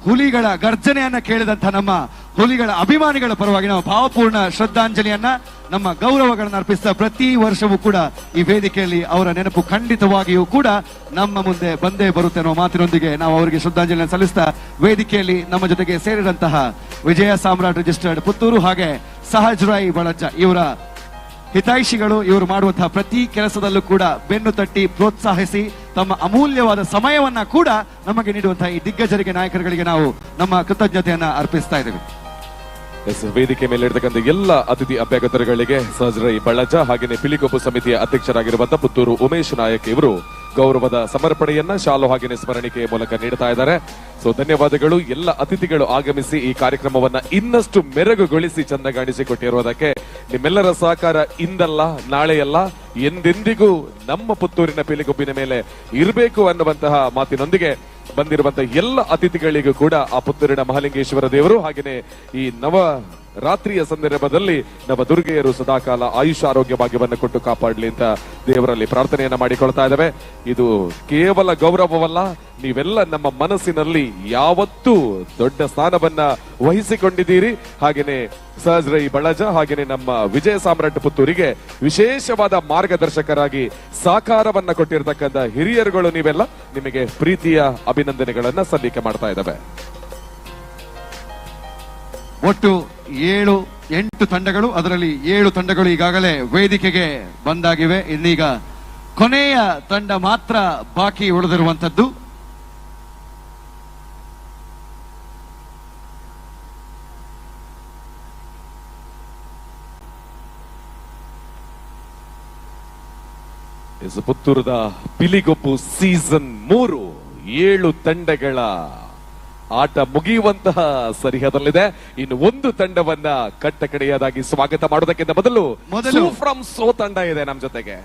ಹುಲಿಗಳ ಗರ್ಜನೆಯನ್ನ ಕೇಳಿದಂತಹ ನಮ್ಮ ಹುಲಿಗಳ ಅಭಿಮಾನಿಗಳ ಪರವಾಗಿ ನಾವು ಭಾವಪೂರ್ಣ ಶ್ರದ್ಧಾಂಜಲಿಯನ್ನ ನಮ್ಮ ಗೌರವಗಳನ್ನು ಅರ್ಪಿಸ್ತಾ ಪ್ರತಿ ವರ್ಷವೂ ಕೂಡ ಈ ವೇದಿಕೆಯಲ್ಲಿ ಅವರ ನೆನಪು ಖಂಡಿತವಾಗಿಯೂ ಕೂಡ ನಮ್ಮ ಮುಂದೆ ಬಂದೇ ಬರುತ್ತೆ ಅನ್ನೋ ಮಾತಿನೊಂದಿಗೆ ನಾವು ಅವರಿಗೆ ಶ್ರದ್ಧಾಂಜಲಿಯನ್ನು ಸಲ್ಲಿಸ್ತಾ ವೇದಿಕೆಯಲ್ಲಿ ನಮ್ಮ ಜೊತೆಗೆ ಸೇರಿದಂತಹ ವಿಜಯ ಸಾಮ್ರಾಟ್ ರಿಜಿಸ್ಟರ್ಡ್ ಪುತ್ತೂರು ಹಾಗೆ ಸಹಜ್ ರಾಯ್ ಬಳಜ್ಜ ಇವರ ಹಿತೈಷಿಗಳು ಇವರು ಮಾಡುವಂತಹ ಪ್ರತಿ ಕೆಲಸದಲ್ಲೂ ಕೂಡ ಬೆನ್ನು ತಟ್ಟಿ ಪ್ರೋತ್ಸಾಹಿಸಿ ತಮ್ಮ ಅಮೂಲ್ಯವಾದ ಸಮಯವನ್ನ ಕೂಡ ನಮಗೆ ನೀಡುವಂತಹ ಈ ದಿಗ್ಗಜರಿಗೆ ನಾಯಕರುಗಳಿಗೆ ನಾವು ನಮ್ಮ ಕೃತಜ್ಞತೆಯನ್ನ ಅರ್ಪಿಸ್ತಾ ಇದ್ದೇವೆ. ವೇದಿಕೆ ಮೇಲೆ ಇರ್ತಕ್ಕಂಥ ಎಲ್ಲ ಅತಿಥಿ ಅಭ್ಯಾಗತರುಗಳಿಗೆ ಸಹಜ್ ರೈ ಬಳಜ್ಜ ಹಾಗೆಯೇ ಪಿಲಿಕೊಪ್ಪು ಸಮಿತಿಯ ಅಧ್ಯಕ್ಷರಾಗಿರುವಂತಹ ಪುತ್ತೂರು ಉಮೇಶ್ ನಾಯಕ್ ಇವರು ಗೌರವದ ಸಮರ್ಪಣೆಯನ್ನ ಶಾಲು ಹಾಗೆಯೇ ಸ್ಮರಣಿಕೆಯ ಮೂಲಕ ನೀಡ್ತಾ ಇದ್ದಾರೆ. ಸೊ ಧನ್ಯವಾದಗಳು. ಎಲ್ಲ ಅತಿಥಿಗಳು ಆಗಮಿಸಿ ಈ ಕಾರ್ಯಕ್ರಮವನ್ನ ಇನ್ನಷ್ಟು ಮೆರುಗುಗೊಳಿಸಿ ಚಂದಗಾಣಿಸಿಕೊಟ್ಟಿರುವುದಕ್ಕೆ ನಿಮ್ಮೆಲ್ಲರ ಸಹಕಾರ ಇಂದಲ್ಲ ನಾಳೆಯಲ್ಲ ಎಂದೆಂದಿಗೂ ನಮ್ಮ ಪುತ್ತೂರಿನ ಪಿಲಿಗೊಬ್ಬಿನ ಮೇಲೆ ಇರಬೇಕು ಅನ್ನುವಂತಹ ಮಾತಿನೊಂದಿಗೆ ಬಂದಿರುವಂತಹ ಎಲ್ಲ ಅತಿಥಿಗಳಿಗೂ ಕೂಡ ಆ ಪುತ್ತೂರಿನ ಮಹಾಲಿಂಗೇಶ್ವರ ದೇವರು ಹಾಗೆಯೇ ಈ ನವ ರಾತ್ರಿಯ ಸಂದರ್ಭದಲ್ಲಿ ನಮ್ಮ ದುರ್ಗೆಯರು ಸದಾಕಾಲ ಆಯುಷ ಆರೋಗ್ಯ ಭಾಗ್ಯವನ್ನು ಕೊಟ್ಟು ಕಾಪಾಡಲಿ ಅಂತ ದೇವರಲ್ಲಿ ಪ್ರಾರ್ಥನೆಯನ್ನ ಮಾಡಿಕೊಳ್ತಾ ಇದ್ದೇವೆ. ಇದು ಕೇವಲ ಗೌರವವಲ್ಲ, ನೀವೆಲ್ಲ ನಮ್ಮ ಮನಸ್ಸಿನಲ್ಲಿ ಯಾವತ್ತೂ ದೊಡ್ಡ ಸ್ಥಾನವನ್ನ ವಹಿಸಿಕೊಂಡಿದ್ದೀರಿ. ಹಾಗೇನೆ ಸಹಜ್ ರೈ ಬಳಜ್ಜ ಹಾಗೇನೆ ನಮ್ಮ ವಿಜಯ ಸಾಮ್ರಾಟ್ ಪುತ್ತೂರಿಗೆ ವಿಶೇಷವಾದ ಮಾರ್ಗದರ್ಶಕರಾಗಿ ಸಾಕಾರವನ್ನ ಕೊಟ್ಟಿರತಕ್ಕಂಥ ಹಿರಿಯರುಗಳು ನೀವೆಲ್ಲ, ನಿಮಗೆ ಪ್ರೀತಿಯ ಅಭಿನಂದನೆಗಳನ್ನ ಸಲ್ಲಿಕೆ ಮಾಡ್ತಾ ಇದ್ದಾವೆ. ಒಟ್ಟು 7-8 ತಂಡಗಳು, ಅದರಲ್ಲಿ 7 ತಂಡಗಳು ಈಗಾಗಲೇ ವೇದಿಕೆಗೆ ಬಂದಾಗಿವೆ. ಇನ್ನೀಗ ಕೊನೆಯ ತಂಡ ಮಾತ್ರ ಬಾಕಿ ಉಳಿದಿರುವಂತದ್ದು. ಪುತ್ತೂರದ ಪಿಲಿಗೊಪ್ಪು ಸೀಸನ್ 3 7 ತಂಡಗಳ ಆಟ ಮುಗಿಯುವಂತಹ ಸರಿಹದಲ್ಲಿದೆ. ಇನ್ನು ಒಂದು ತಂಡವನ್ನ ಕಟ್ಟಕಡೆಯದಾಗಿ ಸ್ವಾಗತ ಮಾಡೋದಕ್ಕಿಂತ ಮೊದಲು ಫ್ರಮ್ ಸೋ ತಂಡ ಇದೆ ನಮ್ಮ ಜೊತೆಗೆ.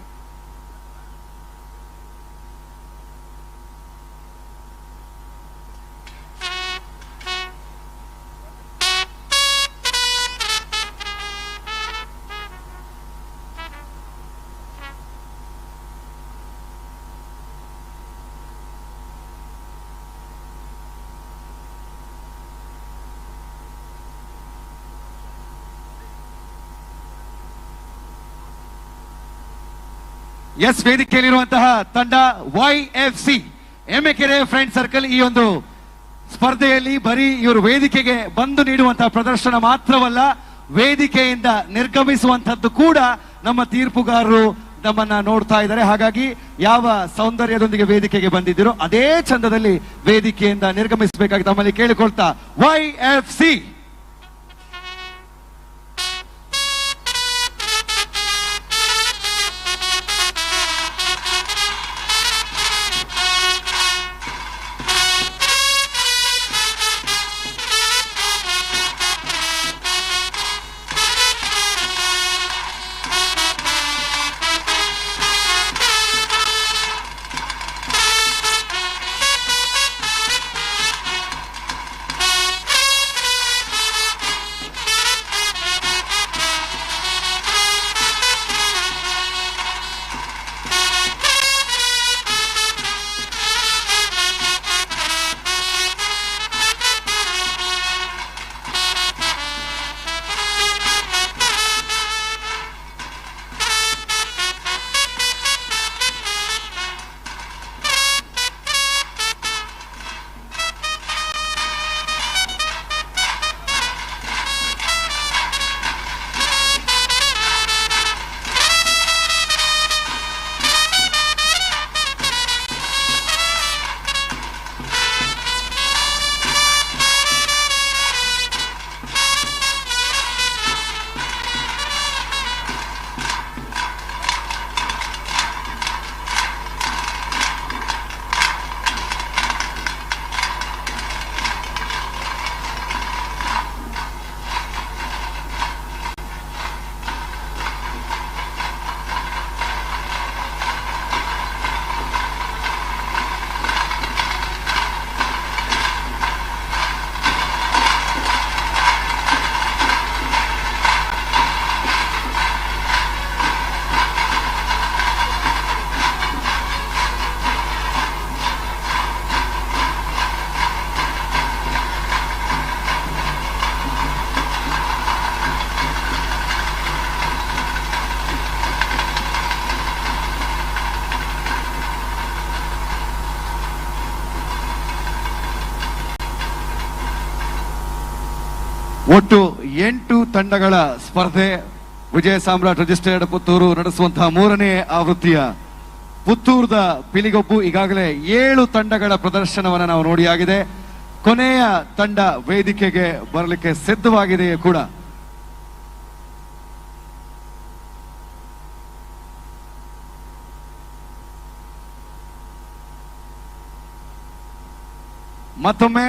ಎಸ್, ವೇದಿಕೆಯಲ್ಲಿರುವಂತಹ ತಂಡ YFC ಎಮ್ಮೆಕೆರೆ ಫ್ರೆಂಡ್ ಸರ್ಕಲ್. ಈ ಒಂದು ಸ್ಪರ್ಧೆಯಲ್ಲಿ ಬರೀ ಇವರು ವೇದಿಕೆಗೆ ಬಂದು ನೀಡುವಂತಹ ಪ್ರದರ್ಶನ ಮಾತ್ರವಲ್ಲ, ವೇದಿಕೆಯಿಂದ ನಿರ್ಗಮಿಸುವಂತದ್ದು ಕೂಡ ನಮ್ಮ ತೀರ್ಪುಗಾರರು ನಮ್ಮನ್ನ ನೋಡ್ತಾ ಇದ್ದಾರೆ. ಹಾಗಾಗಿ ಯಾವ ಸೌಂದರ್ಯದೊಂದಿಗೆ ವೇದಿಕೆಗೆ ಬಂದಿದ್ದೀರೋ ಅದೇ ಚಂದದಲ್ಲಿ ವೇದಿಕೆಯಿಂದ ನಿರ್ಗಮಿಸಬೇಕಾಗಿ ತಮ್ಮಲ್ಲಿ ಕೇಳಿಕೊಳ್ತಾ YFC ಒಟ್ಟು 8 ತಂಡಗಳ ಸ್ಪರ್ಧೆ. ವಿಜಯ ಸಾಮ್ರಾಟ್ ರಿಜಿಸ್ಟರ್ಡ್ ಪುತ್ತೂರು ನಡೆಸುವಂತಹ 3ನೇ ಆವೃತ್ತಿಯ ಪುತ್ತೂರದ ಪಿಲಿಗೊಬ್ಬು ಈಗಾಗಲೇ 7 ತಂಡಗಳ ಪ್ರದರ್ಶನವನ್ನು ನಾವು ನೋಡಿಯಾಗಿದೆ. ಕೊನೆಯ ತಂಡ ವೇದಿಕೆಗೆ ಬರಲಿಕ್ಕೆ ಸಿದ್ಧವಾಗಿದೆಯೇ ಕೂಡ. ಮತ್ತೊಮ್ಮೆ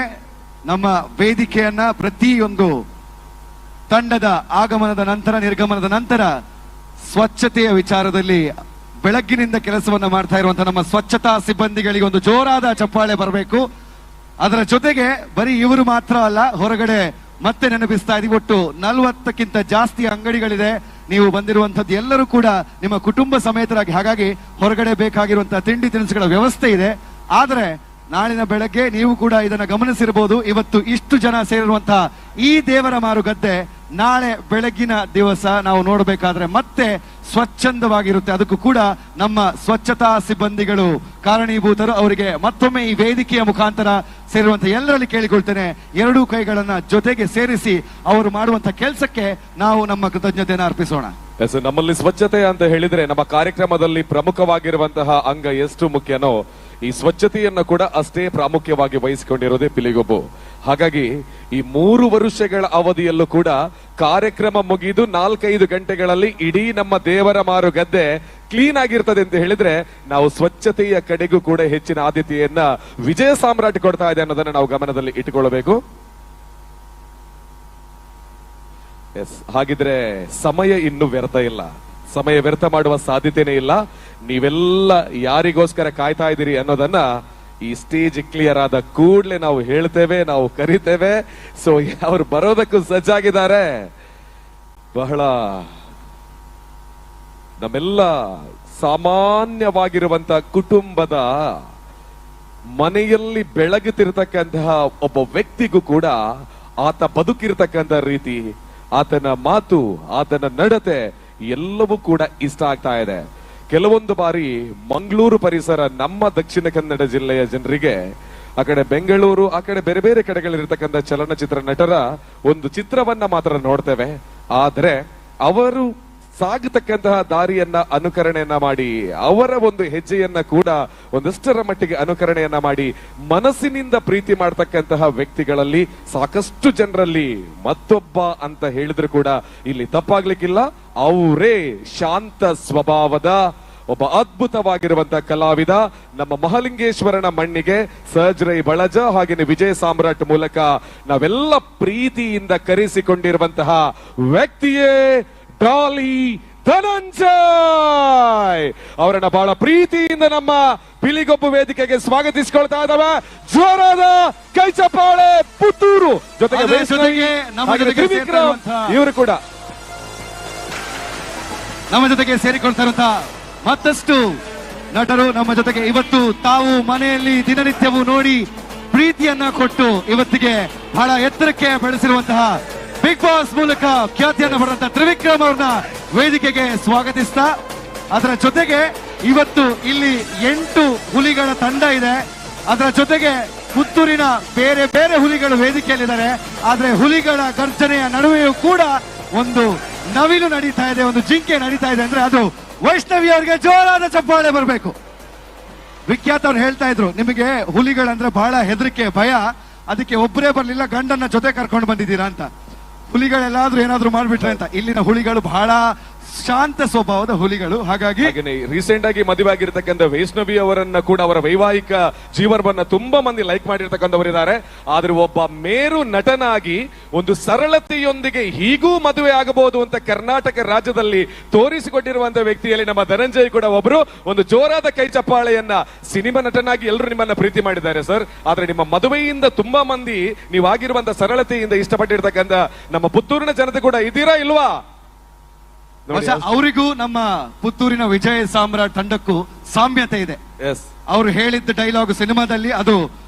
ನಮ್ಮ ವೇದಿಕೆಯನ್ನ ಪ್ರತಿಯೊಂದು ತಂಡದ ಆಗಮನದ ನಂತರ ನಿರ್ಗಮನದ ನಂತರ ಸ್ವಚ್ಛತೆಯ ವಿಚಾರದಲ್ಲಿ ಬೆಳಗ್ಗಿನಿಂದ ಕೆಲಸವನ್ನ ಮಾಡ್ತಾ ಇರುವಂತಹ ನಮ್ಮ ಸ್ವಚ್ಛತಾ ಸಿಬ್ಬಂದಿಗಳಿಗೆ ಒಂದು ಜೋರಾದ ಚಪ್ಪಾಳೆ ಬರಬೇಕು. ಅದರ ಜೊತೆಗೆ ಬರೀ ಇವರು ಮಾತ್ರ ಅಲ್ಲ, ಹೊರಗಡೆ ಮತ್ತೆ ನೆನಪಿಸ್ತಾ ಇದೀವಿ, ಒಟ್ಟು 40ಕ್ಕಿಂತ ಜಾಸ್ತಿ ಅಂಗಡಿಗಳಿದೆ. ನೀವು ಬಂದಿರುವಂತದ್ದು ಎಲ್ಲರೂ ಕೂಡ ನಿಮ್ಮ ಕುಟುಂಬ ಸಮೇತರಾಗಿ, ಹಾಗಾಗಿ ಹೊರಗಡೆ ಬೇಕಾಗಿರುವಂತಹ ತಿಂಡಿ ತಿನಿಸುಗಳ ವ್ಯವಸ್ಥೆ ಇದೆ. ಆದ್ರೆ ನಾಳಿನ ಬೆಳಗ್ಗೆ ನೀವು ಕೂಡ ಇದನ್ನ ಗಮನಿಸಿರಬಹುದು, ಇವತ್ತು ಇಷ್ಟು ಜನ ಸೇರಿರುವಂತಹ ಈ ದೇವರ ಮಾರುಗದ್ದೆ ನಾಳೆ ಬೆಳಗ್ಗಿನ ದಿವಸ ನಾವು ನೋಡಬೇಕಾದ್ರೆ ಮತ್ತೆ ಸ್ವಚ್ಛಂದವಾಗಿರುತ್ತೆ. ಅದಕ್ಕೂ ಕೂಡ ನಮ್ಮ ಸ್ವಚ್ಛತಾ ಸಿಬ್ಬಂದಿಗಳು ಕಾರಣೀಭೂತರು. ಅವರಿಗೆ ಮತ್ತೊಮ್ಮೆ ಈ ವೇದಿಕೆಯ ಮುಖಾಂತರ ಸೇರಿರುವಂತಹ ಎಲ್ಲರಲ್ಲಿ ಕೇಳಿಕೊಳ್ತೇನೆ, 2 ಕೈಗಳನ್ನ ಜೊತೆಗೆ ಸೇರಿಸಿ ಅವರು ಮಾಡುವಂತಹ ಕೆಲಸಕ್ಕೆ ನಾವು ನಮ್ಮ ಕೃತಜ್ಞತೆಯನ್ನು ಅರ್ಪಿಸೋಣ. ನಮ್ಮಲ್ಲಿ ಸ್ವಚ್ಛತೆ ಅಂತ ಹೇಳಿದ್ರೆ ನಮ್ಮ ಕಾರ್ಯಕ್ರಮದಲ್ಲಿ ಪ್ರಮುಖವಾಗಿರುವಂತಹ ಅಂಗ ಎಷ್ಟು ಮುಖ್ಯನೋ ಈ ಸ್ವಚ್ಛತೆಯನ್ನು ಕೂಡ ಅಷ್ಟೇ ಪ್ರಾಮುಖ್ಯವಾಗಿ ವಹಿಸಿಕೊಂಡಿರೋದೇ ಪಿಲಿಗೊಬ್ಬು. ಹಾಗಾಗಿ ಈ 3 ವರ್ಷಗಳ ಅವಧಿಯಲ್ಲೂ ಕೂಡ ಕಾರ್ಯಕ್ರಮ ಮುಗಿದು 4-5 ಗಂಟೆಗಳಲ್ಲಿ ಇಡೀ ನಮ್ಮ ದೇವರ ಮಾರುಗದ್ದೆ ಕ್ಲೀನ್ ಆಗಿರ್ತದೆ ಅಂತ ಹೇಳಿದ್ರೆ ನಾವು ಸ್ವಚ್ಛತೆಯ ಕಡೆಗೂ ಕೂಡ ಹೆಚ್ಚಿನ ಆದ್ಯತೆಯನ್ನ ವಿಜಯ ಸಾಮ್ರಾಟ್ ಕೊಡ್ತಾ ಇದೆ ಅನ್ನೋದನ್ನ ನಾವು ಗಮನದಲ್ಲಿ ಇಟ್ಟುಕೊಳ್ಳಬೇಕು. ಹಾಗಿದ್ರೆ ಸಮಯ ಇನ್ನು ವ್ಯರ್ಥ ಇಲ್ಲ, ಸಮಯ ವ್ಯರ್ಥ ಮಾಡುವ ಸಾಧ್ಯತೆನೇ ಇಲ್ಲ. ನೀವೆಲ್ಲ ಯಾರಿಗೋಸ್ಕರ ಕಾಯ್ತಾ ಇದ್ದೀರಿ ಅನ್ನೋದನ್ನ ಈ ಸ್ಟೇಜ್ ಕ್ಲಿಯರ್ ಆದ ಕೂಡಲೇ ನಾವು ಹೇಳ್ತೇವೆ, ನಾವು ಕರಿತೇವೆ. ಸೊ ಅವ್ರು ಬರೋದಕ್ಕೂ ಸಜ್ಜಾಗಿದ್ದಾರೆ. ಬಹಳ ನಮ್ಮೆಲ್ಲ ಸಾಮಾನ್ಯವಾಗಿರುವಂತ ಕುಟುಂಬದ ಮನೆಯಲ್ಲಿ ಬೆಳಗುತ್ತಿರ್ತಕ್ಕಂತಹ ಒಬ್ಬ ವ್ಯಕ್ತಿಗೂ ಕೂಡ ಆತ ಬದುಕಿರ್ತಕ್ಕಂಥ ರೀತಿ, ಆತನ ಮಾತು, ಆತನ ನಡತೆ ಎಲ್ಲವೂ ಕೂಡ ಇಷ್ಟ ಆಗ್ತಾ ಇದೆ. ಕೆಲವೊಂದು ಬಾರಿ ಮಂಗಳೂರು ಪರಿಸರ ನಮ್ಮ ದಕ್ಷಿಣ ಕನ್ನಡ ಜಿಲ್ಲೆಯ ಜನರಿಗೆ ಆ ಕಡೆ ಬೆಂಗಳೂರು, ಆ ಕಡೆ ಬೇರೆ ಬೇರೆ ಕಡೆಗಳಿರ್ತಕ್ಕಂಥ ಚಲನಚಿತ್ರ ನಟರ ಒಂದು ಚಿತ್ರವನ್ನ ಮಾತ್ರ ನೋಡ್ತೇವೆ. ಆದ್ರೆ ಅವರು ಸಾಗತಕ್ಕಂತಹ ದಾರಿಯನ್ನ ಅನುಕರಣೆಯನ್ನ ಮಾಡಿ, ಅವರ ಒಂದು ಹೆಜ್ಜೆಯನ್ನ ಕೂಡ ಒಂದಷ್ಟರ ಮಟ್ಟಿಗೆ ಅನುಕರಣೆಯನ್ನ ಮಾಡಿ ಮನಸ್ಸಿನಿಂದ ಪ್ರೀತಿ ಮಾಡ್ತಕ್ಕಂತಹ ವ್ಯಕ್ತಿಗಳಲ್ಲಿ ಸಾಕಷ್ಟು ಜನರಲ್ಲಿ ಮತ್ತೊಬ್ಬ ಅಂತ ಹೇಳಿದ್ರು ಕೂಡ ಇಲ್ಲಿ ತಪ್ಪಾಗ್ಲಿಕ್ಕಿಲ್ಲ. ಅವರೇ ಶಾಂತ ಸ್ವಭಾವದ ಒಬ್ಬ ಅದ್ಭುತವಾಗಿರುವಂತಹ ಕಲಾವಿದ. ನಮ್ಮ ಮಹಾಲಿಂಗೇಶ್ವರನ ಮಣ್ಣಿಗೆ ಸರ್ಜರೈ ಬಳಜ ಹಾಗೇನೆ ವಿಜಯ ಸಾಮ್ರಾಟ್ ಮೂಲಕ ನಾವೆಲ್ಲ ಪ್ರೀತಿಯಿಂದ ಕರೆಸಿಕೊಂಡಿರುವಂತಹ ವ್ಯಕ್ತಿಯೇ ಡಾಲಿ ಧನಂಜಯ್. ಅವರನ್ನ ಬಹಳ ಪ್ರೀತಿಯಿಂದ ನಮ್ಮ ಪಿಲಿಗೊಬ್ಬು ವೇದಿಕೆಗೆ ಸ್ವಾಗತಿಸಿಕೊಳ್ತಾ ಇದ್ದಾವೆ. ಜೋರಾದ ಕೈ ಚಪ್ಪಾಳೆ ಪುತ್ತೂರು. ಜೊತೆಗೆ ಇವರು ಕೂಡ ನಮ್ಮ ಜೊತೆಗೆ ಸೇರಿಕೊಳ್ತಾ ಇರುವಂತಹ ಮತ್ತಷ್ಟು ನಟರು ನಮ್ಮ ಜೊತೆಗೆ ಇವತ್ತು ತಾವು ಮನೆಯಲ್ಲಿ ದಿನನಿತ್ಯವೂ ನೋಡಿ ಪ್ರೀತಿಯನ್ನ ಕೊಟ್ಟು ಇವತ್ತಿಗೆ ಬಹಳ ಎತ್ತರಕ್ಕೆ ಬೆಳೆಸಿರುವಂತಹ ಬಿಗ್ ಬಾಸ್ ಮೂಲಕ ಖ್ಯಾತಿಯನ್ನು ಪಡೆದಂತಹ ತ್ರಿವಿಕ್ರಮ್ ಅವ್ರನ್ನ ವೇದಿಕೆಗೆ ಸ್ವಾಗತಿಸ್ತಾ, ಅದರ ಜೊತೆಗೆ ಇವತ್ತು ಇಲ್ಲಿ 8 ಹುಲಿಗಳ ತಂಡ ಇದೆ. ಅದರ ಜೊತೆಗೆ ಪುತ್ತೂರಿನ ಬೇರೆ ಬೇರೆ ಹುಲಿಗಳು ವೇದಿಕೆಯಲ್ಲಿದ್ದಾರೆ. ಆದ್ರೆ ಹುಲಿಗಳ ಗರ್ಜನೆಯ ನಡುವೆಯೂ ಕೂಡ ಒಂದು ನವಿಲು ನಡೀತಾ ಇದೆ, ಒಂದು ಜಿಂಕೆ ನಡೀತಾ ಇದೆ. ಅಂದ್ರೆ ಅದು ವೈಷ್ಣವಿ ಅವರಿಗೆ ಜೋರಾದ ಚಪ್ಪಾಳೆ ಬರಬೇಕು. ವಿಖ್ಯಾತ್ ಅವ್ರು ಹೇಳ್ತಾ ಇದ್ರು, ನಿಮಗೆ ಹುಲಿಗಳಂದ್ರೆ ಬಹಳ ಹೆದರಿಕೆ, ಭಯ, ಅದಕ್ಕೆ ಒಬ್ಬರೇ ಬರ್ಲಿಲ್ಲ, ಗಂಡನ್ನ ಜೊತೆ ಕರ್ಕೊಂಡು ಬಂದಿದ್ದೀರಾ ಅಂತ. ಹುಲಿಗಳೆಲ್ಲಾದ್ರೂ ಏನಾದ್ರೂ ಮಾಡ್ಬಿಟ್ರೆ ಅಂತ. ಇಲ್ಲಿನ ಹುಲಿಗಳು ಬಹಳ ಶಾಂತ ಸ್ವಭಾವದ ಹುಲಿಗಳು. ಹಾಗಾಗಿ ರೀಸೆಂಟ್ ಆಗಿ ಮದುವೆ ಆಗಿರ್ತಕ್ಕಂಥ ವೈಷ್ಣವಿ ಅವರನ್ನ ಕೂಡ ಅವರ ವೈವಾಹಿಕ ಜೀವನವನ್ನ ತುಂಬಾ ಮಂದಿ ಲೈಕ್ ಮಾಡಿರ್ತಕ್ಕಂಥವರಿದ್ದಾರೆ. ಆದ್ರೆ ಒಬ್ಬ ಮೇರು ನಟನಾಗಿ ಒಂದು ಸರಳತೆಯೊಂದಿಗೆ ಹೀಗೂ ಮದುವೆ ಆಗಬಹುದು ಅಂತ ಕರ್ನಾಟಕ ರಾಜ್ಯದಲ್ಲಿ ತೋರಿಸಿಕೊಟ್ಟಿರುವಂತಹ ವ್ಯಕ್ತಿಯಲ್ಲಿ ನಮ್ಮ ಧನಂಜಯ್ ಕೂಡ ಒಬ್ರು. ಒಂದು ಜೋರಾದ ಕೈ ಚಪ್ಪಾಳೆಯನ್ನ. ಸಿನಿಮಾ ನಟನಾಗಿ ಎಲ್ಲರೂ ನಿಮ್ಮನ್ನ ಪ್ರೀತಿ ಮಾಡಿದ್ದಾರೆ ಸರ್, ಆದ್ರೆ ನಿಮ್ಮ ಮದುವೆಯಿಂದ ತುಂಬಾ ಮಂದಿ ನೀವಾಗಿರುವಂತಹ ಸರಳತೆಯಿಂದ ಇಷ್ಟಪಟ್ಟಿರ್ತಕ್ಕಂಥ ನಮ್ಮ ಪುತ್ತೂರಿನ ಜನತೆ ಕೂಡ ಇದ್ದೀರಾ ಇಲ್ವಾ? ಅವರಿಗೂ ನಮ್ಮ ಪುತ್ತೂರಿನ ವಿಜಯ ಸಾಮ್ರಾಟ್ ತಂಡಕ್ಕೂ ಸಾಮ್ಯತೆ ಇದೆ. ಅವರು ಹೇಳಿದ್ದ ಡೈಲಾಗ್ ಸಿನಿಮಾದಲ್ಲಿ ಅದು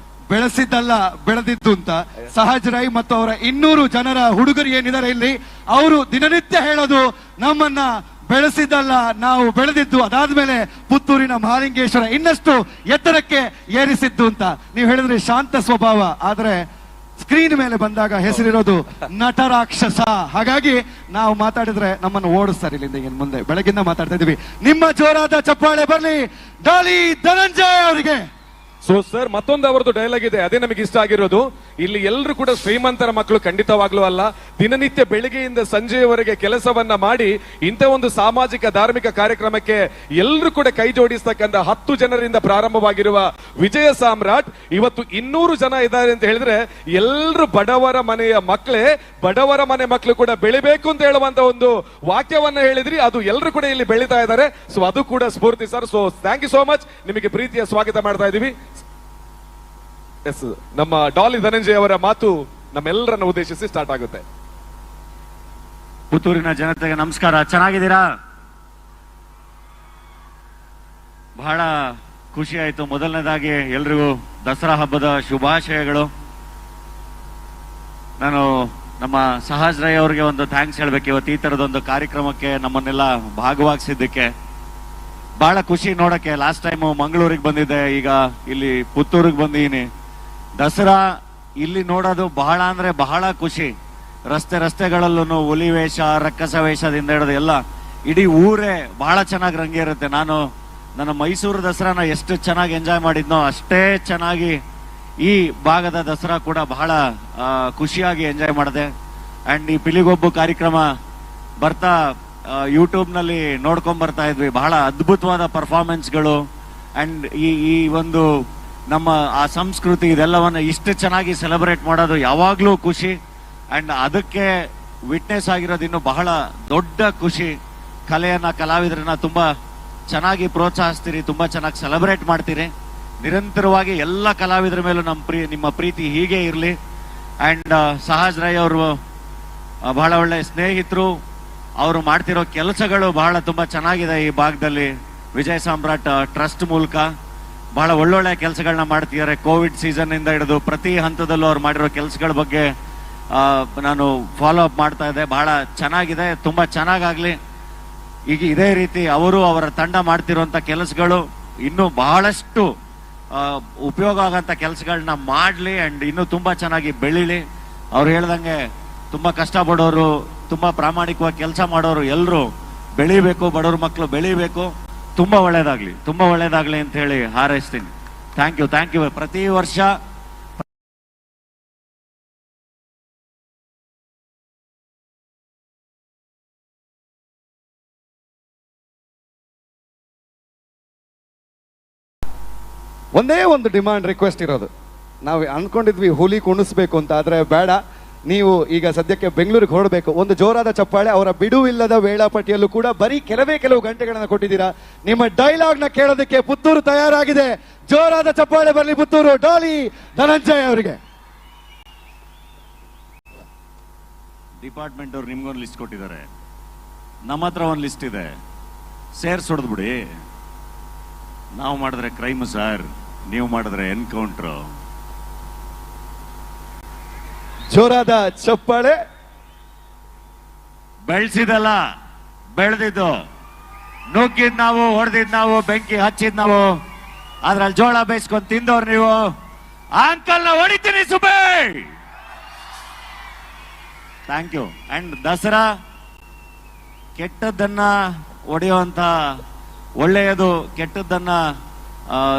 ಬೆಳೆಸಿದ್ದಲ್ಲ ಬೆಳೆದಿದ್ದು ಅಂತ. ಸಹಜ್ ರೈ ಮತ್ತು ಅವರ 200 ಜನರ ಹುಡುಗರು ಏನಿದ್ದಾರೆ ಇಲ್ಲಿ, ಅವರು ದಿನನಿತ್ಯ ಹೇಳೋದು ನಮ್ಮನ್ನ ಬೆಳೆಸಿದ್ದಲ್ಲ ನಾವು ಬೆಳೆದಿದ್ದು, ಅದಾದ್ಮೇಲೆ ಪುತ್ತೂರಿನ ಮಹಾಲಿಂಗೇಶ್ವರ ಇನ್ನಷ್ಟು ಎತ್ತರಕ್ಕೆ ಏರಿಸಿದ್ದು ಅಂತ. ನೀವು ಹೇಳಿದ್ರೆ ಶಾಂತ ಸ್ವಭಾವ, ಆದ್ರೆ ಸ್ಕ್ರೀನ್ ಮೇಲೆ ಬಂದಾಗ ಹೆಸರಿರೋದು ನಟರಾಕ್ಷಸ. ಹಾಗಾಗಿ ನಾವು ಮಾತಾಡಿದ್ರೆ ನಮ್ಮನ್ನು ಓಡಿಸ್ತಾರೆ ಇಲ್ಲಿಂದ ಇನ್ನು ಮುಂದೆ. ಬೆಳಗಿಂದ ಮಾತಾಡ್ತಾ ಇದೀವಿ. ನಿಮ್ಮ ಜೋರಾದ ಚಪ್ಪಾಳೆ ಬರ್ಲಿ ಡಾಲಿ ಧನಂಜಯ ಅವರಿಗೆ. ಸೊ ಸರ್, ಮತ್ತೊಂದು ಅವರದ್ದು ಡೈಲಾಗ್ ಇದೆ, ಅದೇ ನಮಗೆ ಇಷ್ಟ ಆಗಿರೋದು. ಇಲ್ಲಿ ಎಲ್ಲರೂ ಕೂಡ ಶ್ರೀಮಂತರ ಮಕ್ಕಳು ಖಂಡಿತವಾಗ್ಲೂ ಅಲ್ಲ. ದಿನನಿತ್ಯ ಬೆಳಿಗ್ಗೆಯಿಂದ ಸಂಜೆಯವರೆಗೆ ಕೆಲಸವನ್ನ ಮಾಡಿ ಇಂಥ ಒಂದು ಸಾಮಾಜಿಕ ಧಾರ್ಮಿಕ ಕಾರ್ಯಕ್ರಮಕ್ಕೆ ಎಲ್ಲರೂ ಕೂಡ ಕೈ ಜೋಡಿಸ್ತಕ್ಕಂಥ 10 ಜನರಿಂದ ಪ್ರಾರಂಭವಾಗಿರುವ ವಿಜಯ ಸಾಮ್ರಾಟ್ ಇವತ್ತು 200 ಜನ ಇದ್ದಾರೆ ಅಂತ ಹೇಳಿದ್ರೆ ಎಲ್ಲರೂ ಬಡವರ ಮನೆಯ ಮಕ್ಕಳೇ. ಬಡವರ ಮನೆ ಮಕ್ಕಳು ಕೂಡ ಬೆಳಿಬೇಕು ಅಂತ ಹೇಳುವಂತ ಒಂದು ವಾಕ್ಯವನ್ನ ಹೇಳಿದ್ರಿ, ಅದು ಎಲ್ಲರೂ ಕೂಡ ಇಲ್ಲಿ ಬೆಳೀತಾ ಇದ್ದಾರೆ. ಸೊ ಅದು ಕೂಡ ಸ್ಫೂರ್ತಿ sir. So thank you so much. ನಿಮಗೆ ಪ್ರೀತಿಯ ಸ್ವಾಗತ ಮಾಡ್ತಾ ಇದೀವಿ. ನಮ್ಮ ಡಾಲಿ ಧನಂಜಯ ಅವರ ಮಾತು ನಮ್ಮೆಲ್ಲರನ್ನ ಉದ್ದೇಶಿಸಿ ಸ್ಟಾರ್ಟ್ ಆಗುತ್ತೆ. ಪುತ್ತೂರಿನ ಜನತೆಗೆ ನಮಸ್ಕಾರ. ಚೆನ್ನಾಗಿದ್ದೀರಾ? ಬಹಳ ಖುಷಿ ಆಯ್ತು. ಮೊದಲನೇದಾಗಿ ಎಲ್ರಿಗೂ ದಸರಾ ಹಬ್ಬದ ಶುಭಾಶಯಗಳು. ನಾನು ನಮ್ಮ ಸಹಜ್ ರೈ ಅವರಿಗೆ ಒಂದು ಥ್ಯಾಂಕ್ಸ್ ಹೇಳ್ಬೇಕು. ಇವತ್ತು ಈ ತರದೊಂದು ಕಾರ್ಯಕ್ರಮಕ್ಕೆ ನಮ್ಮನ್ನೆಲ್ಲ ಭಾಗವಹಿಸಿದ್ದಕ್ಕೆ ಬಹಳ ಖುಷಿ ನೋಡಕ್ಕೆ. ಲಾಸ್ಟ್ ಟೈಮ್ ಮಂಗಳೂರಿಗೆ ಬಂದಿದ್ದೆ, ಈಗ ಇಲ್ಲಿ ಪುತ್ತೂರಿಗೆ ಬಂದಿದ್ದೀನಿ. ದಸರಾ ಇಲ್ಲಿ ನೋಡೋದು ಬಹಳ ಅಂದ್ರೆ ಬಹಳ ಖುಷಿ. ರಸ್ತೆಗಳಲ್ಲೂ ಹುಲಿ ವೇಷ, ರಕ್ಕಸ ವೇಷದಿಂದ ಹಿಡಿದು ಎಲ್ಲ ಇಡೀ ಊರೇ ಬಹಳ ಚೆನ್ನಾಗಿ ರಂಗೇರುತ್ತೆ. ನಾನು ನನ್ನ ಮೈಸೂರು ದಸರಾನ ಎಷ್ಟು ಚೆನ್ನಾಗಿ ಎಂಜಾಯ್ ಮಾಡಿದ್ನೋ ಅಷ್ಟೇ ಚೆನ್ನಾಗಿ ಈ ಭಾಗದ ದಸರಾ ಕೂಡ ಬಹಳ ಖುಷಿಯಾಗಿ ಎಂಜಾಯ್ ಮಾಡಿದೆ. ಅಂಡ್ ಈ ಪಿಲಿಗೊಬ್ಬು ಕಾರ್ಯಕ್ರಮ ಬರ್ತಾ ಯೂಟ್ಯೂಬ್ ನಲ್ಲಿ ನೋಡ್ಕೊಂಡ್ ಬರ್ತಾ ಇದ್ವಿ. ಬಹಳ ಅದ್ಭುತವಾದ ಪರ್ಫಾರ್ಮೆನ್ಸ್ಗಳು ಅಂಡ್ ಈ ಒಂದು ನಮ್ಮ ಆ ಸಂಸ್ಕೃತಿ ಇದೆಲ್ಲವನ್ನ ಇಷ್ಟು ಚೆನ್ನಾಗಿ ಸೆಲೆಬ್ರೇಟ್ ಮಾಡೋದು ಯಾವಾಗ್ಲೂ ಖುಷಿ. ಅಂಡ್ ಅದಕ್ಕೆ ವಿಟ್ನೆಸ್ ಆಗಿರೋದು ಇನ್ನು ಬಹಳ ದೊಡ್ಡ ಖುಷಿ. ಕಲೆಯನ್ನ, ಕಲಾವಿದರನ್ನ ತುಂಬಾ ಚೆನ್ನಾಗಿ ಪ್ರೋತ್ಸಾಹಿಸ್ತೀರಿ, ತುಂಬಾ ಚೆನ್ನಾಗಿ ಸೆಲೆಬ್ರೇಟ್ ಮಾಡ್ತೀರಿ. ನಿರಂತರವಾಗಿ ಎಲ್ಲ ಕಲಾವಿದರ ಮೇಲೂ ನಿಮ್ಮ ಪ್ರೀತಿ ಹೀಗೆ ಇರಲಿ. ಅಂಡ್ ಸಹಜ್ ರೈ ಅವರು ಬಹಳ ಒಳ್ಳೆ ಸ್ನೇಹಿತರು. ಅವರು ಮಾಡ್ತಿರೋ ಕೆಲಸಗಳು ಬಹಳ ತುಂಬಾ ಚೆನ್ನಾಗಿದೆ. ಈ ಭಾಗದಲ್ಲಿ ವಿಜಯ ಸಾಮ್ರಾಟ್ ಟ್ರಸ್ಟ್ ಮೂಲಕ ಬಹಳ ಒಳ್ಳೊಳ್ಳೆ ಕೆಲಸಗಳನ್ನ ಮಾಡ್ತಿದ್ದಾರೆ. ಕೋವಿಡ್ ಸೀಸನ್ ಇಂದ ಹಿಡಿದು ಪ್ರತಿ ಹಂತದಲ್ಲೂ ಅವ್ರು ಮಾಡಿರೋ ಕೆಲಸಗಳ ಬಗ್ಗೆ ನಾನು ಫಾಲೋ ಅಪ್ ಮಾಡ್ತಾ ಇದ್ದೆ. ಬಹಳ ಚೆನ್ನಾಗಿದೆ, ತುಂಬಾ ಚೆನ್ನಾಗಾಗ್ಲಿ. ಈಗ ಇದೇ ರೀತಿ ಅವರು ಅವರ ತಂಡ ಮಾಡ್ತಿರುವಂತ ಕೆಲಸಗಳು ಇನ್ನೂ ಬಹಳಷ್ಟು ಉಪಯೋಗ ಆಗಂತ ಕೆಲಸಗಳನ್ನ ಮಾಡ್ಲಿ ಅಂಡ್ ಇನ್ನೂ ತುಂಬಾ ಚೆನ್ನಾಗಿ ಬೆಳಿಲಿ. ಅವ್ರು ಹೇಳ್ದಂಗೆ ತುಂಬಾ ಕಷ್ಟಪಡೋರು, ತುಂಬಾ ಪ್ರಾಮಾಣಿಕವಾಗಿ ಕೆಲಸ ಮಾಡೋರು ಎಲ್ಲರೂ ಬೆಳಿಬೇಕು, ಬಡವ್ರ ಮಕ್ಕಳು ಬೆಳಿಬೇಕು. ತುಂಬಾ ಒಳ್ಳೇದಾಗ್ಲಿ ಅಂತ ಹೇಳಿ ಹಾರೈಸ್ತೀನಿ. Thank you. ಪ್ರತಿ ವರ್ಷ ಒಂದೇ ಒಂದು ಡಿಮಾಂಡ್ ರಿಕ್ವೆಸ್ಟ್ ಇರೋದು. ನಾವು ಅನ್ಕೊಂಡಿದ್ವಿ ಹುಲಿ ಕುಣಿಸ್ಬೇಕು ಅಂತ, ಆದ್ರೆ ಬೇಡ. ನೀವು ಈಗ ಸದ್ಯಕ್ಕೆ ಬೆಂಗಳೂರಿಗೆ ಹೊರಡಬೇಕು. ಒಂದು ಜೋರಾದ ಚಪ್ಪಾಳೆ. ಅವರ ಬಿಡುವಿಲ್ಲದ ವೇಳಾಪಟ್ಟಿಯಲ್ಲೂ ಕೂಡ ಬರೀ ಕೆಲವು ಗಂಟೆಗಳನ್ನ ಕೊಟ್ಟಿದ್ದೀರಾ. ನಿಮ್ಮ ಡೈಲಾಗ್ ನ ಕೇಳೋದಕ್ಕೆ ಪುತ್ತೂರು ತಯಾರಾಗಿದೆ. ಜೋರಾದ ಚಪ್ಪಾಳೆ ಬರಲಿ ಪುತ್ತೂರು ಡಾಲಿ ಧನಂಜಯ ಅವರಿಗೆ. ಡಿಪಾರ್ಟ್ಮೆಂಟ್ ಅವ್ರು ನಿಮ್ಗೊಂದು ಲಿಸ್ಟ್ ಕೊಟ್ಟಿದ್ದಾರೆ, ನಮ್ಮ ಹತ್ರ ಒಂದು ಲಿಸ್ಟ್ ಇದೆ. ಸೇರ್ಸ್ ಹೊಡೆದ್ಬಿಡಿ. ನಾವು ಮಾಡಿದ್ರೆ ಕ್ರೈಮ್ ಸರ್, ನೀವು ಮಾಡಿದ್ರೆ ಎನ್ಕೌಂಟ್ರು. ಜೋರಾದ ಚಪ್ಪಾಳೆ. ಬೆಳೆಸಿದಲ್ಲ, ಬೆಳೆದಿದ್ದು, ನುಗ್ಗಿದ್ ನಾವು, ಹೊಡೆದಿದ್ ನಾವು, ಬೆಂಕಿ ಹಚ್ಚಿದ್ ನಾವು, ಅದ್ರಲ್ಲಿ ಜೋಳ ಬೇಯಿಸ್ಕೊಂಡು ತಿಂದವ್ರು ನೀವು. ಅಂಕಲ್ ನ ಹೊಡಿತೀನಿ ಸುಬೇ. Thank you. ಅಂಡ್ ದಸರಾ ಕೆಟ್ಟದ್ದನ್ನ ಹೊಡೆಯುವಂತ, ಒಳ್ಳೆಯದು ಕೆಟ್ಟದ್ದನ್ನ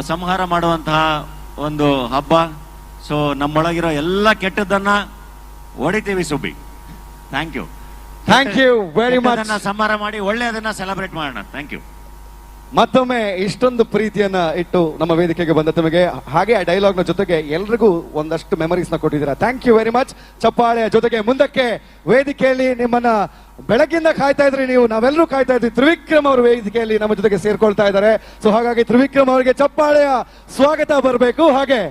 ಸಂಹಾರ ಮಾಡುವಂತಹ ಒಂದು ಹಬ್ಬ. ಸೊ ನಮ್ಮೊಳಗಿರೋ ಎಲ್ಲ ಕೆಟ್ಟದ್ದನ್ನ ಹೊಡಿತೀವಿ Subbi. Thank you very much. ಸಂಹಾರ ಮಾಡಿ ಒಳ್ಳೆಯದನ್ನ ಸೆಲೆಬ್ರೇಟ್ ಮಾಡೋಣ. Thank you. ಮತ್ತೊಮ್ಮೆ ಇಷ್ಟೊಂದು ಪ್ರೀತಿಯನ್ನ ಇಟ್ಟು ನಮ್ಮ ವೇದಿಕೆಗೆ ಬಂದ ತಮಗೆ, ಹಾಗೆ ಆ ಡೈಲಾಗ್ ನ ಜೊತೆಗೆ ಎಲ್ರಿಗೂ ಒಂದಷ್ಟು ಮೆಮರೀಸ್ ನ ಕೊಟ್ಟಿದ್ದೀರಾ. Thank you very much. ಚಪ್ಪಾಳೆಯ ಜೊತೆಗೆ ಮುಂದಕ್ಕೆ ವೇದಿಕೆಯಲ್ಲಿ ನಿಮ್ಮನ್ನ ಬೆಳಗ್ಗಿಂದ ಕಾಯ್ತಾ ಇದ್ರಿ ನೀವು, ನಾವೆಲ್ಲರೂ ಕಾಯ್ತಾ ಇದ್ವಿ. ತ್ರಿವಿಕ್ರಮ್ ಅವರು ವೇದಿಕೆಯಲ್ಲಿ ನಮ್ಮ ಜೊತೆಗೆ ಸೇರ್ಕೊಳ್ತಾ ಇದ್ದಾರೆ. ಸೊ ಹಾಗಾಗಿ ತ್ರಿವಿಕ್ರಮ್ ಅವರಿಗೆ ಚಪ್ಪಾಳೆಯ ಸ್ವಾಗತ ಬರಬೇಕು. ಹಾಗೆ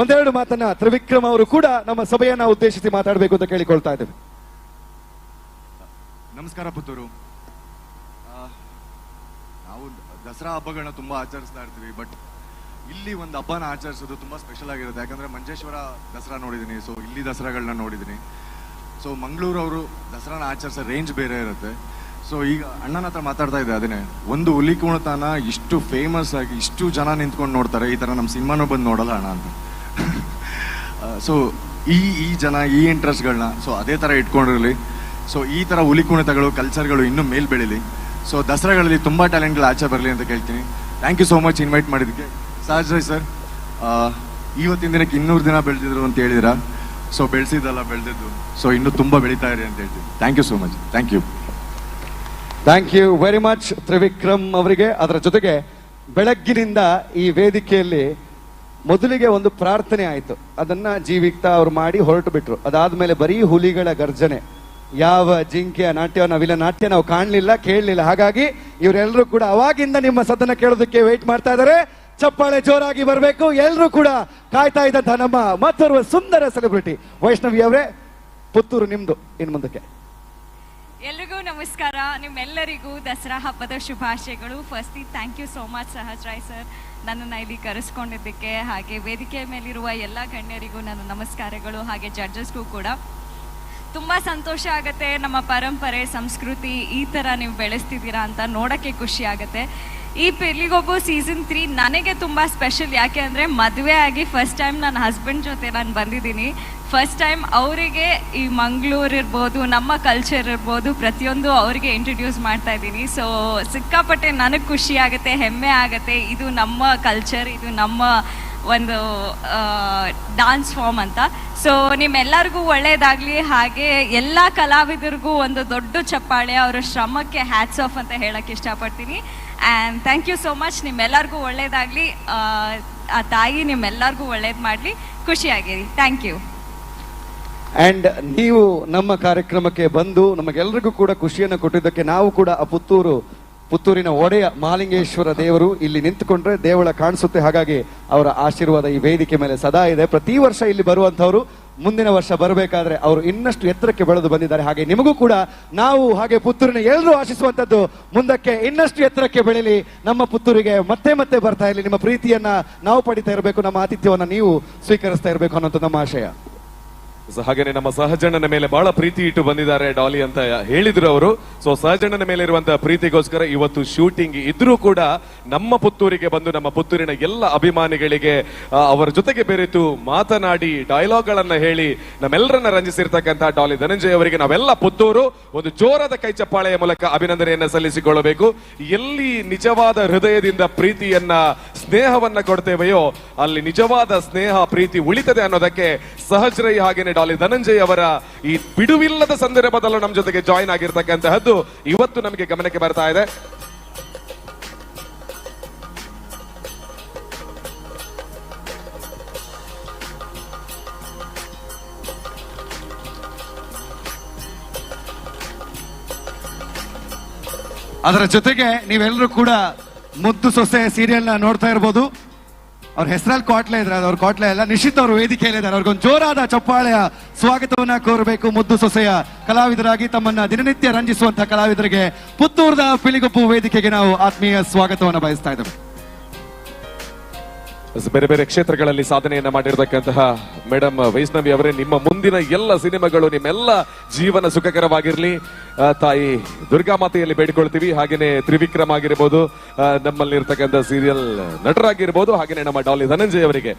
ಒಂದೆರಡು ಮಾತನ್ನ ತ್ರಿವಿಕ್ರಮ್ ಅವರು ಕೂಡ ನಮ್ಮ ಸಭೆಯನ್ನ ಉದ್ದೇಶಿಸಿ ಮಾತಾಡಬೇಕು ಅಂತ ಕೇಳಿಕೊಳ್ತಾ ಇದ್ದೇವೆ. ನಮಸ್ಕಾರ ಪುತ್ತೂರು. ನಾವು ದಸರಾ ಹಬ್ಬಗಳನ್ನ ತುಂಬಾ ಆಚರಿಸ್ತಾ ಇರ್ತೀವಿ, ಬಟ್ ಇಲ್ಲಿ ಒಂದು ಹಬ್ಬನ ಆಚರಿಸೋದು ತುಂಬಾ ಸ್ಪೆಷಲ್ ಆಗಿರುತ್ತೆ. ಯಾಕಂದ್ರೆ ಮಂಜೇಶ್ವರ ದಸರಾ ನೋಡಿದೀನಿ, ಸೊ ಇಲ್ಲಿ ದಸರಾಗಳನ್ನ ನೋಡಿದೀನಿ. ಸೊ ಮಂಗಳೂರು ಅವರು ದಸರಾನ ಆಚರಿಸೋ ರೇಂಜ್ ಬೇರೆ ಇರುತ್ತೆ. ಸೊ ಈಗ ಅಣ್ಣನ ಹತ್ರ ಮಾತಾಡ್ತಾ ಇದ್ದೆ, ಅದನ್ನೇ ಒಂದು ಹುಲಿ ಕುಣಿತನ ಇಷ್ಟು ಫೇಮಸ್ ಆಗಿ ಇಷ್ಟು ಜನ ನಿಂತ್ಕೊಂಡು ನೋಡ್ತಾರೆ, ಈ ತರ ನಮ್ಮ ಸಿನಿಮಾನೂ ಬಂದು ನೋಡಲ್ಲ ಅಣ್ಣ ಅಂತ. ಸೊ ಈ ಜನ ಈ ಇಂಟ್ರೆಸ್ಟ್ಗಳನ್ನ ಸೊ ಅದೇ ಥರ ಇಟ್ಕೊಂಡಿರಲಿ. ಸೊ ಈ ಥರ ಹುಲಿ ಕುಣಿತಗಳು ಕಲ್ಚರ್ಗಳು ಇನ್ನೂ ಮೇಲ್ ಬೆಳೀಲಿ. ಸೊ ದಸರಾಗಳಲ್ಲಿ ತುಂಬ ಟ್ಯಾಲೆಂಟ್ಗಳು ಆಚೆ ಬರಲಿ ಅಂತ ಕೇಳ್ತೀನಿ. Thank you so much invite ಮಾಡಿದ್ದಕ್ಕೆ. ಸಹಜ್ ರೈ ಸರ್, ಇವತ್ತಿನ ದಿನಕ್ಕೆ 200 ದಿನ ಬೆಳೆದಿದ್ರು ಅಂತ ಹೇಳಿದಿರಾ. ಸೊ ಬೆಳೆಸಿದ್ದಲ್ಲ ಬೆಳೆದಿದ್ದು, ಸೊ ಇನ್ನೂ ತುಂಬ ಬೆಳೀತಾ ಇರಿ ಅಂತ ಹೇಳ್ತೀನಿ. Thank you so much. Thank you. Thank you very much Trivikram ಅವರಿಗೆ. ಅದರ ಜೊತೆಗೆ ಬೆಳಗ್ಗಿನಿಂದ ಈ ವೇದಿಕೆಯಲ್ಲಿ ಮೊದಲಿಗೆ ಒಂದು ಪ್ರಾರ್ಥನೆ ಆಯಿತು, ಅದನ್ನ ಜೀವಿಕ್ತಾ ಅವ್ರು ಮಾಡಿ ಹೊರಟು ಬಿಟ್ರು. ಅದಾದ್ಮೇಲೆ ಬರೀ ಹುಲಿಗಳ ಗರ್ಜನೆ, ಯಾವ ಜಿಂಕೆಯ ನಾಟ್ಯ ನವಿಲ ನಾಟ್ಯ ನಾವು ಕಾಣಲಿಲ್ಲ ಕೇಳಲಿಲ್ಲ. ಹಾಗಾಗಿ ಇವರೆಲ್ಲರೂ ಕೂಡ ಅವಾಗಿಂದ ನಿಮ್ಮ ಸದನ ಕೇಳೋದಕ್ಕೆ ವೇಟ್ ಮಾಡ್ತಾ ಇದ್ದಾರೆ. ಚಪ್ಪಾಳೆ ಜೋರಾಗಿ ಬರಬೇಕು. ಎಲ್ಲರೂ ಕೂಡ ಕಾಯ್ತಾ ಇದ್ದಂತಹ ನಮ್ಮ ಮತ್ತೋರ್ವ ಸುಂದರ ಸೆಲೆಬ್ರಿಟಿ ವೈಷ್ಣವಿ ಅವರೇ, ಪುತ್ತೂರು ನಿಮ್ದು ಇನ್ನು ಮುಂದಕ್ಕೆ. ಎಲ್ರಿಗೂ ನಮಸ್ಕಾರ. ನಿಮ್ಮೆಲ್ಲರಿಗೂ ದಸರಾ ಹಬ್ಬದ ಶುಭಾಶಯಗಳು. Firstly thank you so much Sahaj Rai sir, ನನ್ನನ್ನು ಇಲ್ಲಿ ಕರೆಸ್ಕೊಂಡಿದ್ದಕ್ಕೆ. ಹಾಗೆ ವೇದಿಕೆ ಮೇಲಿರುವ ಎಲ್ಲ ಗಣ್ಯರಿಗೂ ನನ್ನ ನಮಸ್ಕಾರಗಳು. ಹಾಗೆ ಜಡ್ಜಸ್ಗೂ ಕೂಡ ತುಂಬ ಸಂತೋಷ ಆಗುತ್ತೆ. ನಮ್ಮ ಪರಂಪರೆ ಸಂಸ್ಕೃತಿ ಈ ಥರ ನೀವು ಬೆಳೆಸ್ತಿದ್ದೀರಾ ಅಂತ ನೋಡೋಕ್ಕೆ ಖುಷಿ ಆಗುತ್ತೆ. ಈ ಪಿಲಿಗೊಬ್ಬು ಸೀಸನ್ 3 ನನಗೆ ತುಂಬ ಸ್ಪೆಷಲ್. ಯಾಕೆ ಅಂದರೆ ಮದುವೆ ಆಗಿ ಫಸ್ಟ್ ಟೈಮ್ ನನ್ನ ಹಸ್ಬೆಂಡ್ ಜೊತೆ ನಾನು ಬಂದಿದ್ದೀನಿ. ಫಸ್ಟ್ ಟೈಮ್ ಅವರಿಗೆ ಈ ಮಂಗಳೂರು ಇರ್ಬೋದು, ನಮ್ಮ ಕಲ್ಚರ್ ಇರ್ಬೋದು, ಪ್ರತಿಯೊಂದು ಅವರಿಗೆ ಇಂಟ್ರಡ್ಯೂಸ್ ಮಾಡ್ತಾ ಇದ್ದೀನಿ. ಸೊ ಸಿಕ್ಕಾಪಟ್ಟೆ ನನಗೆ ಖುಷಿ ಆಗುತ್ತೆ, ಹೆಮ್ಮೆ ಆಗುತ್ತೆ. ಇದು ನಮ್ಮ ಕಲ್ಚರ್, ಇದು ನಮ್ಮ ಒಂದು ಡಾನ್ಸ್ ಫಾರ್ಮ್ ಅಂತ. ಸೊ ನಿಮ್ಮೆಲ್ಲರಿಗೂ ಒಳ್ಳೇದಾಗಲಿ. ಹಾಗೆ ಎಲ್ಲ ಕಲಾವಿದರಿಗೂ ಒಂದು ದೊಡ್ಡ ಚಪ್ಪಾಳೆ, ಅವರ ಶ್ರಮಕ್ಕೆ ಹ್ಯಾಟ್ಸ್ ಆಫ್ ಅಂತ ಹೇಳಕ್ಕೆ ಇಷ್ಟಪಡ್ತೀನಿ. And thank you so much. ನಿಮ್ಮೆಲ್ಲರಿಗೂ ಒಳ್ಳೇದಾಗಲಿ. ಆ ತಾಯಿ ನಿಮ್ಮೆಲ್ಲರಿಗೂ ಒಳ್ಳೇದು ಮಾಡಲಿ. ಖುಷಿಯಾಗಿರಿ. Thank you. ಅಂಡ್ ನೀವು ನಮ್ಮ ಕಾರ್ಯಕ್ರಮಕ್ಕೆ ಬಂದು ನಮಗೆಲ್ಲರಿಗೂ ಕೂಡ ಖುಷಿಯನ್ನು ಕೊಟ್ಟಿದ್ದಕ್ಕೆ ನಾವು ಕೂಡ ಆ ಪುತ್ತೂರಿನ ಒಡೆಯ ಮಹಾಲಿಂಗೇಶ್ವರ ದೇವರು ಇಲ್ಲಿ ನಿಂತುಕೊಂಡ್ರೆ ದೇವಳ ಕಾಣಿಸುತ್ತೆ. ಹಾಗಾಗಿ ಅವರ ಆಶೀರ್ವಾದ ಈ ವೇದಿಕೆ ಮೇಲೆ ಸದಾ ಇದೆ. ಪ್ರತಿ ವರ್ಷ ಇಲ್ಲಿ ಬರುವಂತವರು ಮುಂದಿನ ವರ್ಷ ಬರಬೇಕಾದ್ರೆ ಅವರು ಇನ್ನಷ್ಟು ಎತ್ತರಕ್ಕೆ ಬೆಳೆದು ಬಂದಿದ್ದಾರೆ. ಹಾಗೆ ನಿಮಗೂ ಕೂಡ ನಾವು ಹಾಗೆ ಪುತ್ತೂರಿನ ಎಲ್ಲರೂ ಆಶಿಸುವಂತದ್ದು ಮುಂದಕ್ಕೆ ಇನ್ನಷ್ಟು ಎತ್ತರಕ್ಕೆ ಬೆಳೀಲಿ, ನಮ್ಮ ಪುತ್ತೂರಿಗೆ ಮತ್ತೆ ಮತ್ತೆ ಬರ್ತಾ ಇರಲಿ. ನಿಮ್ಮ ಪ್ರೀತಿಯನ್ನ ನಾವು ಪಡಿತಾ ಇರಬೇಕು, ನಮ್ಮ ಆತಿಥ್ಯವನ್ನ ನೀವು ಸ್ವೀಕರಿಸ್ತಾ ಇರಬೇಕು ಅನ್ನೋದು ನಮ್ಮ ಆಶಯ. ಹಾಗೇನೆ ನಮ್ಮ ಸಹಜಣ್ಣನ ಮೇಲೆ ಬಹಳ ಪ್ರೀತಿ ಇಟ್ಟು ಬಂದಿದ್ದಾರೆ ಡಾಲಿ ಅಂತ ಹೇಳಿದ್ರು ಅವರು. ಸೊ ಸಹಜಣ್ಣನ ಮೇಲೆ ಇರುವಂತಹ ಪ್ರೀತಿಗೋಸ್ಕರ ಇವತ್ತು ಶೂಟಿಂಗ್ ಇದ್ರೂ ಕೂಡ ನಮ್ಮ ಪುತ್ತೂರಿಗೆ ಬಂದು ನಮ್ಮ ಪುತ್ತೂರಿನ ಎಲ್ಲ ಅಭಿಮಾನಿಗಳಿಗೆ ಅವರ ಜೊತೆಗೆ ಬೆರೆತು ಮಾತನಾಡಿ ಡೈಲಾಗ್ ಗಳನ್ನ ಹೇಳಿ ನಮ್ಮೆಲ್ಲರನ್ನ ರಂಜಿಸಿರ್ತಕ್ಕಂತಹ ಡಾಲಿ ಧನಂಜಯ ಅವರಿಗೆ ನಾವೆಲ್ಲ ಪುತ್ತೂರು ಒಂದು ಜೋರಾದ ಕೈ ಚಪ್ಪಾಳೆಯ ಮೂಲಕ ಅಭಿನಂದನೆಯನ್ನ ಸಲ್ಲಿಸಿಕೊಳ್ಳಬೇಕು. ಎಲ್ಲಿ ನಿಜವಾದ ಹೃದಯದಿಂದ ಪ್ರೀತಿಯನ್ನ ಸ್ನೇಹವನ್ನ ಕೊಡ್ತೇವೆಯೋ ಅಲ್ಲಿ ನಿಜವಾದ ಸ್ನೇಹ ಪ್ರೀತಿ ಉಳಿತದೆ ಅನ್ನೋದಕ್ಕೆ ಸಹಜ್ ರೈ ಹಾಗೇನೆ ಡಾಲಿ ಧನಂಜಯ್ ಅವರ ಈ ಬಿಡುವಿಲ್ಲದ ಸಂದರ್ಭದಲ್ಲೂ ನಮ್ಮ ಜೊತೆಗೆ ಜಾಯಿನ್ ಆಗಿರ್ತಕ್ಕಂತಹದ್ದು ಇವತ್ತು ನಮಗೆ ಗಮನಕ್ಕೆ ಬರ್ತಾ ಇದೆ. ಅದರ ಜೊತೆಗೆ ನೀವೆಲ್ಲರೂ ಕೂಡ ಮುದ್ದು ಸೊಸೆ ಸೀರಿಯಲ್ ನ ನೋಡ್ತಾ ಇರ್ಬೋದು. ಅವ್ರ ಹೆಸರಲ್ಲಿ ಕ್ವಾಟ್ಲೆ ಇದ್ರೆ ಅವ್ರ ಕ್ವಾಟ್ಲೆ ಎಲ್ಲ ನಿಶ್ಚಿತ್ ಅವರು ವೇದಿಕೆಯಲ್ಲಿ ಇದ್ದಾರೆ. ಅವ್ರಿಗೊಂದು ಜೋರಾದ ಚಪ್ಪಾಳೆಯ ಸ್ವಾಗತವನ್ನ ಕೋರಬೇಕು. ಮುದ್ದು ಸೊಸೆಯ ಕಲಾವಿದರಾಗಿ ತಮ್ಮನ್ನ ದಿನನಿತ್ಯ ರಂಜಿಸುವಂತಹ ಕಲಾವಿದರಿಗೆ ಪುತ್ತೂರದ ಪಿಲಿಗೊಪ್ಪು ವೇದಿಕೆಗೆ ನಾವು ಆತ್ಮೀಯ ಸ್ವಾಗತವನ್ನ ಬಯಸ್ತಾ ಇದ್ದೇವೆ. ಬೇರೆ ಬೇರೆ ಕ್ಷೇತ್ರಗಳಲ್ಲಿ ಸಾಧನೆಯನ್ನ ಮಾಡಿರ್ತಕ್ಕಂತಹ ಮೇಡಮ್ ವೈಷ್ಣವಿ ಅವರೇ, ನಿಮ್ಮ ಮುಂದಿನ ಎಲ್ಲ ಸಿನಿಮಾಗಳು ನಿಮ್ಮೆಲ್ಲ ಜೀವನ ಸುಖಕರವಾಗಿರ್ಲಿ ತಾಯಿ ದುರ್ಗಾ ಮಾತೆಯಲ್ಲಿ ಬೇಡಿಕೊಳ್ತೀವಿ. ಹಾಗೇನೆ ತ್ರಿವಿಕ್ರಮ್ ಆಗಿರ್ಬೋದು, ನಮ್ಮಲ್ಲಿ ಇರ್ತಕ್ಕಂಥ ಸೀರಿಯಲ್ ನಟರಾಗಿರ್ಬೋದು, ಹಾಗೇನೆ ನಮ್ಮ ಡಾಲಿ ಧನಂಜಯ್ ಅವರಿಗೆ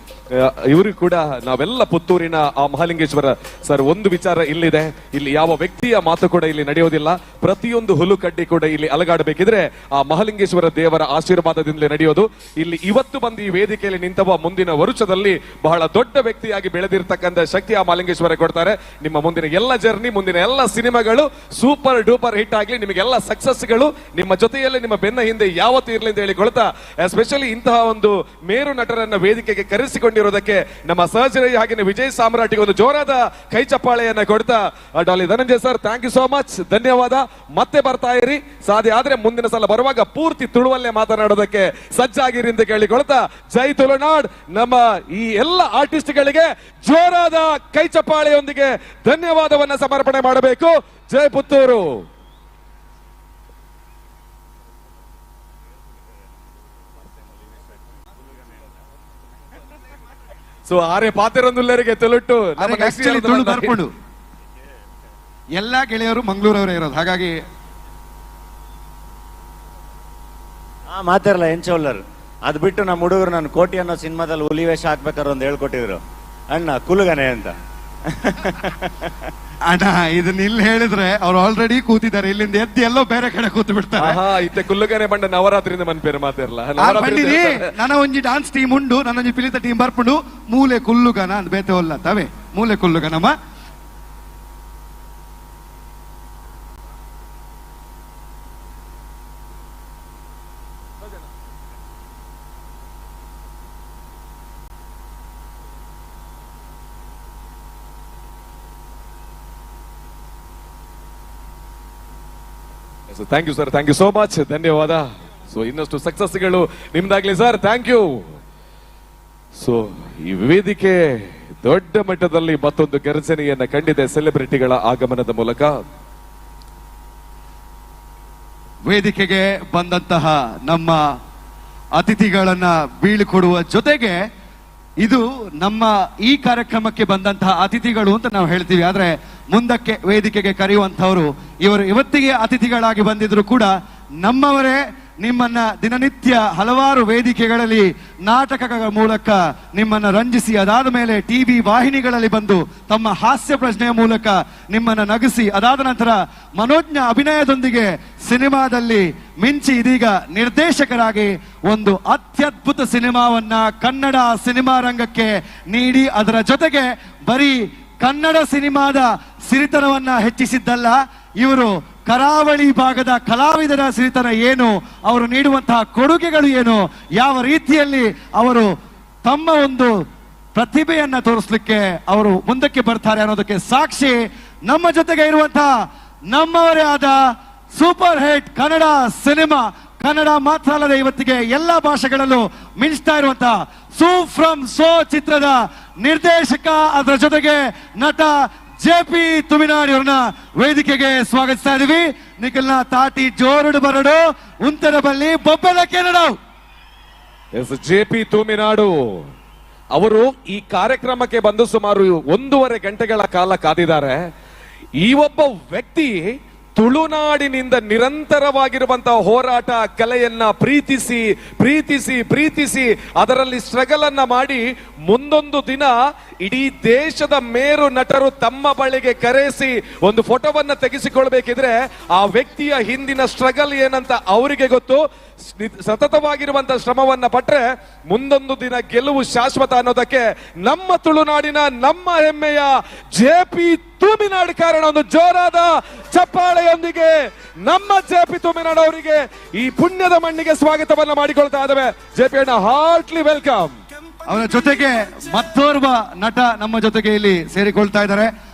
ಇವ್ರಿಗೂ ಕೂಡ ನಾವೆಲ್ಲ ಪುತ್ತೂರಿನ ಆ ಮಹಾಲಿಂಗೇಶ್ವರ ಸರ್ ಒಂದು ವಿಚಾರ ಇಲ್ಲಿದೆ, ಇಲ್ಲಿ ಯಾವ ವ್ಯಕ್ತಿಯ ಮಾತು ಕೂಡ ಇಲ್ಲಿ ನಡೆಯೋದಿಲ್ಲ. ಪ್ರತಿಯೊಂದು ಹುಲು ಕಡ್ಡಿ ಕೂಡ ಇಲ್ಲಿ ಅಲಗಾಡಬೇಕಿದ್ರೆ ಆ ಮಹಾಲಿಂಗೇಶ್ವರ ದೇವರ ಆಶೀರ್ವಾದದಿಂದಲೇ ನಡೆಯೋದು. ಇಲ್ಲಿ ಇವತ್ತು ಬಂದು ಈ ವೇದಿಕೆಯಲ್ಲಿ ನಿಂತವ ಮುಂದಿನ ವರ್ಷದಲ್ಲಿ ಬಹಳ ದೊಡ್ಡ ವ್ಯಕ್ತಿಯಾಗಿ ಬೆಳೆದಿರ್ತಕ್ಕಂಥ ಶಕ್ತಿ ಆ ಮಹಾಲಿಂಗೇಶ್ವರ ಕೊಡ್ತಾರೆ. ನಿಮ್ಮ ಮುಂದಿನ ಎಲ್ಲ ಜರ್ನಿ, ಮುಂದಿನ ಎಲ್ಲ ಸಿನಿಮಾಗಳು ಸೂಪರ್ ಡೂಪರ್ ಹಿಟ್ ಆಗ್ಲಿ, ನಿಮಗೆಲ್ಲ ಸಕ್ಸಸ್ಗಳು ನಿಮ್ಮ ಜೊತೆಯಲ್ಲೇ ನಿಮ್ಮ ಬೆನ್ನ ಹಿಂದೆ ಯಾವತ್ತೂ ಇರಲಿ ಅಂತ ಹೇಳಿಕೊಳ್ತಾ, ಎಸ್ಪೆಷಲಿ ಇಂತಹ ಒಂದು ಮೇರು ನಟರನ್ನ ವೇದಿಕೆಗೆ ಕರೆಸಿಕೊಂಡಿರೋದಕ್ಕೆ ನಮ್ಮ ಸಹಜ್ ರೈ ಹಾಗೆ ವಿಜಯ್ ಸಾಮ್ರಾಟಿಗೆ ಒಂದು ಜೋರಾದ ಕೈ ಚಪ್ಪಾಳೆಯನ್ನ ಕೊಡ್ತಾ, Daali Dhananjay sir thank you so much, ಧನ್ಯವಾದ. ಮತ್ತೆ ಬರ್ತಾ ಇರಿ, ಸಾಧ್ಯ ಆದ್ರೆ ಮುಂದಿನ ಸಲ ಬರುವಾಗ ಪೂರ್ತಿ ತುಳುವಲ್ಲೇ ಮಾತನಾಡೋದಕ್ಕೆ ಸಜ್ಜಾಗಿರಿ ಅಂತ ಕೇಳಿಕೊಳ್ತಾ, ಜೈ ತುಳುನಾಡ್. ನಮ್ಮ ಈ ಎಲ್ಲ ಆರ್ಟಿಸ್ಟ್ಗಳಿಗೆ ಜೋರಾದ ಕೈ ಚಪ್ಪಾಳೆಯೊಂದಿಗೆ ಧನ್ಯವಾದವನ್ನ ಸಮರ್ಪಣೆ ಮಾಡಬೇಕು. ಜೈ ಪುತ್ತೂರು. ಸೊ ಆರೆ ಪಾತಿರೊಂದುಲ್ಲರಿಗೆ ತುಳುಟ್ಟು ತುಳು ಬರ್ಕೊಂಡು ಎಲ್ಲಾ ಗೆಳೆಯರು ಮಂಗಳೂರವರೇ ಇರೋದು. ಹಾಗಾಗಿ ಮಾತಾರಲ್ಲ ಎಂಚೋಲ್ಲರ್ ಅದು ಬಿಟ್ಟು ನಮ್ಮ ಹುಡುಗರು ನಾನು ಕೋಟಿ ಅನ್ನೋ ಸಿನಿಮಾದಲ್ಲಿ ಹುಲಿ ವೇಷ ಹಾಕ್ಬೇಕಾದ್ರೆ ಒಂದು ಹೇಳ್ಕೊಟ್ಟಿದ್ರು, ಅಣ್ಣ ಕುಲುಗನೆ ಅಂತ. ಅಣ್ಣ ಇದನ್ನ ಇಲ್ಲಿ ಹೇಳಿದ್ರೆ ಅವ್ರು ಆಲ್ರೆಡಿ ಕೂತಿದ್ದಾರೆ, ಇಲ್ಲಿಂದ ಎದ್ದು ಎಲ್ಲೋ ಬೇರೆ ಕಡೆ ಕೂತು ಬಿಡ್ತಾರೆ. ಇತ್ತೆ ಕುಲ್ಲುಗನೆ ಬಂಡ ನವರಾತ್ರಿಯಿಂದ ಮನ್ಪೇರು ಮಾತಿರಲ್ಲ ಬಂದಿರಿ ನನ್ನ ಒಂಜಿ ಡಾನ್ಸ್ ಟೀಮ್ ಉಂಡು, ನನ್ನ ಒಂಜಿ ಪಿಲಿತ ಟೀಮ್ ಬರ್ಪುಂಡು, ಮೂಲೆ ಕುಲ್ಲುಗನ ಅಂತ ಬೇತೆ ಒಲ್ಲ ತವೆ ಮೂಲೆ ಕುಲ್ಲುಗನಮ್ಮ. Thank you sir, thank you so much, ಧನ್ಯವಾದ. ಸೊ ಇನ್ನಷ್ಟು ಸಕ್ಸಸ್ಗಳು ನಿಮ್ದಾಗ್ಲಿ ಸರ್, ಥ್ಯಾಂಕ್ ಯು. ಸೊ ಈ ವೇದಿಕೆ ದೊಡ್ಡ ಮಟ್ಟದಲ್ಲಿ ಮತ್ತೊಂದು ಗರ್ಜನೆಯನ್ನ ಕಂಡಿದೆ ಸೆಲೆಬ್ರಿಟಿಗಳ ಆಗಮನದ ಮೂಲಕ. ವೇದಿಕೆಗೆ ಬಂದಂತಹ ನಮ್ಮ ಅತಿಥಿಗಳನ್ನ ಬೀಳ್ಕೊಡುವ ಜೊತೆಗೆ ಇದು ನಮ್ಮ ಈ ಕಾರ್ಯಕ್ರಮಕ್ಕೆ ಬಂದಂತಹ ಅತಿಥಿಗಳು ಅಂತ ನಾವು ಹೇಳ್ತೀವಿ. ಆದ್ರೆ ಮುಂದಕ್ಕೆ ವೇದಿಕೆಗೆ ಕರೆಯುವಂತವರು ಇವರು ಇವತ್ತಿಗೆ ಅತಿಥಿಗಳಾಗಿ ಬಂದಿದ್ರು ಕೂಡ ನಮ್ಮವರೇ. ನಿಮ್ಮನ್ನ ದಿನನಿತ್ಯ ಹಲವಾರು ವೇದಿಕೆಗಳಲ್ಲಿ ನಾಟಕಗಳ ಮೂಲಕ ನಿಮ್ಮನ್ನ ರಂಜಿಸಿ, ಅದಾದ ಮೇಲೆ ಟಿವಿ ವಾಹಿನಿಗಳಲ್ಲಿ ಬಂದು ತಮ್ಮ ಹಾಸ್ಯ ಪ್ರಶ್ನೆಯ ಮೂಲಕ ನಿಮ್ಮನ್ನ ನಗಿಸಿ, ಅದಾದ ನಂತರ ಮನೋಜ್ಞ ಅಭಿನಯದೊಂದಿಗೆ ಸಿನಿಮಾದಲ್ಲಿ ಮಿಂಚಿ ಇದೀಗ ನಿರ್ದೇಶಕರಾಗಿ ಒಂದು ಅತ್ಯದ್ಭುತ ಸಿನಿಮಾವನ್ನ ಕನ್ನಡ ಸಿನಿಮಾ ರಂಗಕ್ಕೆ ನೀಡಿ, ಅದರ ಜೊತೆಗೆ ಬರೀ ಕನ್ನಡ ಸಿನಿಮಾದ ಸಿರಿತನವನ್ನ ಹೆಚ್ಚಿಸಿದ್ದಲ್ಲ, ಇವರು ಕರಾವಳಿ ಭಾಗದ ಕಲಾವಿದರ ಸಿರಿತನ ಏನು, ಅವರು ನೀಡುವಂತಹ ಕೊಡುಗೆಗಳು ಏನು, ಯಾವ ರೀತಿಯಲ್ಲಿ ಅವರು ತಮ್ಮ ಒಂದು ಪ್ರತಿಭೆಯನ್ನ ತೋರಿಸಲಿಕ್ಕೆ ಅವರು ಮುಂದಕ್ಕೆ ಬರ್ತಾರೆ ಅನ್ನೋದಕ್ಕೆ ಸಾಕ್ಷಿ ನಮ್ಮ ಜೊತೆಗೆ ಇರುವಂತಹ ನಮ್ಮವರೇ ಆದ super hit Kannada cinema, Kannada ಮಾತ್ರ ಅಲ್ಲದೆ ಇವತ್ತಿಗೆ ಎಲ್ಲ ಭಾಷೆಗಳಲ್ಲೂ ಮಿಂಚ್ತಾ ಇರುವಂತಹ ಸೂ ಫ್ರಮ್ ಸೋ ಚಿತ್ರದ ನಿರ್ದೇಶಕ, ಅದರ ಜೊತೆಗೆ ನಟ ಜೆಪಿ ತುಮಿನಾಡಿ ಅವ್ರನ್ನ ವೇದಿಕೆಗೆ ಸ್ವಾಗತಿಸ್ತಾ ಇದೀವಿ. ನಿಖಿಲ್ನ ತಾಟಿ ಜೋರುಡು ಬರಡು ಉಂತರ ಬಲ್ಲಿ ಬೊಬ್ಬಲ ಕೆನಡಾವ್. ಜೆಪಿ ತುಮಿನಾಡು ಅವರು ಈ ಕಾರ್ಯಕ್ರಮಕ್ಕೆ ಬಂದು ಸುಮಾರು 1.5 ಗಂಟೆಗಳ ಕಾಲ ಕಾದಿದ್ದಾರೆ. ಈ ಒಬ್ಬ ವ್ಯಕ್ತಿ ತುಳುನಾಡಿನಿಂದ ನಿರಂತರವಾಗಿರುವಂತಹ ಹೋರಾಟ, ಕಲೆಯನ್ನ ಪ್ರೀತಿಸಿ ಪ್ರೀತಿಸಿ ಪ್ರೀತಿಸಿ ಅದರಲ್ಲಿ ಸ್ಟ್ರಗಲ್ ಅನ್ನ ಮಾಡಿ ಮುಂದೊಂದು ದಿನ ಇಡೀ ದೇಶದ ಮೇರು ನಟರು ತಮ್ಮ ಬಳಿಗೆ ಕರೆಸಿ ಒಂದು ಫೋಟೋವನ್ನ ತೆಗೆಸಿಕೊಳ್ಬೇಕಿದ್ರೆ ಆ ವ್ಯಕ್ತಿಯ ಹಿಂದಿನ ಸ್ಟ್ರಗಲ್ ಏನಂತ ಅವರಿಗೆ ಗೊತ್ತು. ಸತತವಾಗಿರುವಂತಹ ಶ್ರಮವನ್ನ ಪಟ್ರೆ ಮುಂದೊಂದು ದಿನ ಗೆಲುವು ಶಾಶ್ವತ ಅನ್ನೋದಕ್ಕೆ ನಮ್ಮ ತುಳುನಾಡಿನ ನಮ್ಮ ಹೆಮ್ಮೆಯ ಜೆಪಿ ತುಮಿನಾಡು ಕಾರಣ. ಒಂದು ಜೋರಾದ ಚಪ್ಪಾಳೆಯೊಂದಿಗೆ ನಮ್ಮ ಜೆಪಿ ತುಮಿನಾಡು ಅವರಿಗೆ ಈ ಪುಣ್ಯದ ಮಣ್ಣಿಗೆ ಸ್ವಾಗತವನ್ನ ಮಾಡಿಕೊಳ್ತಾ ಇದ್ದೇವೆ. ಜೆಪಿ ಅಣ್ಣ, ಹಾರ್ಟ್ಲಿ ವೆಲ್ಕಮ್. ಅವರ ಜೊತೆಗೆ ಮತ್ತೋರ್ವ ನಟ ನಮ್ಮ ಜೊತೆಗೆ ಇಲ್ಲಿ ಸೇರಿಕೊಳ್ತಾ ಇದ್ದಾರೆ.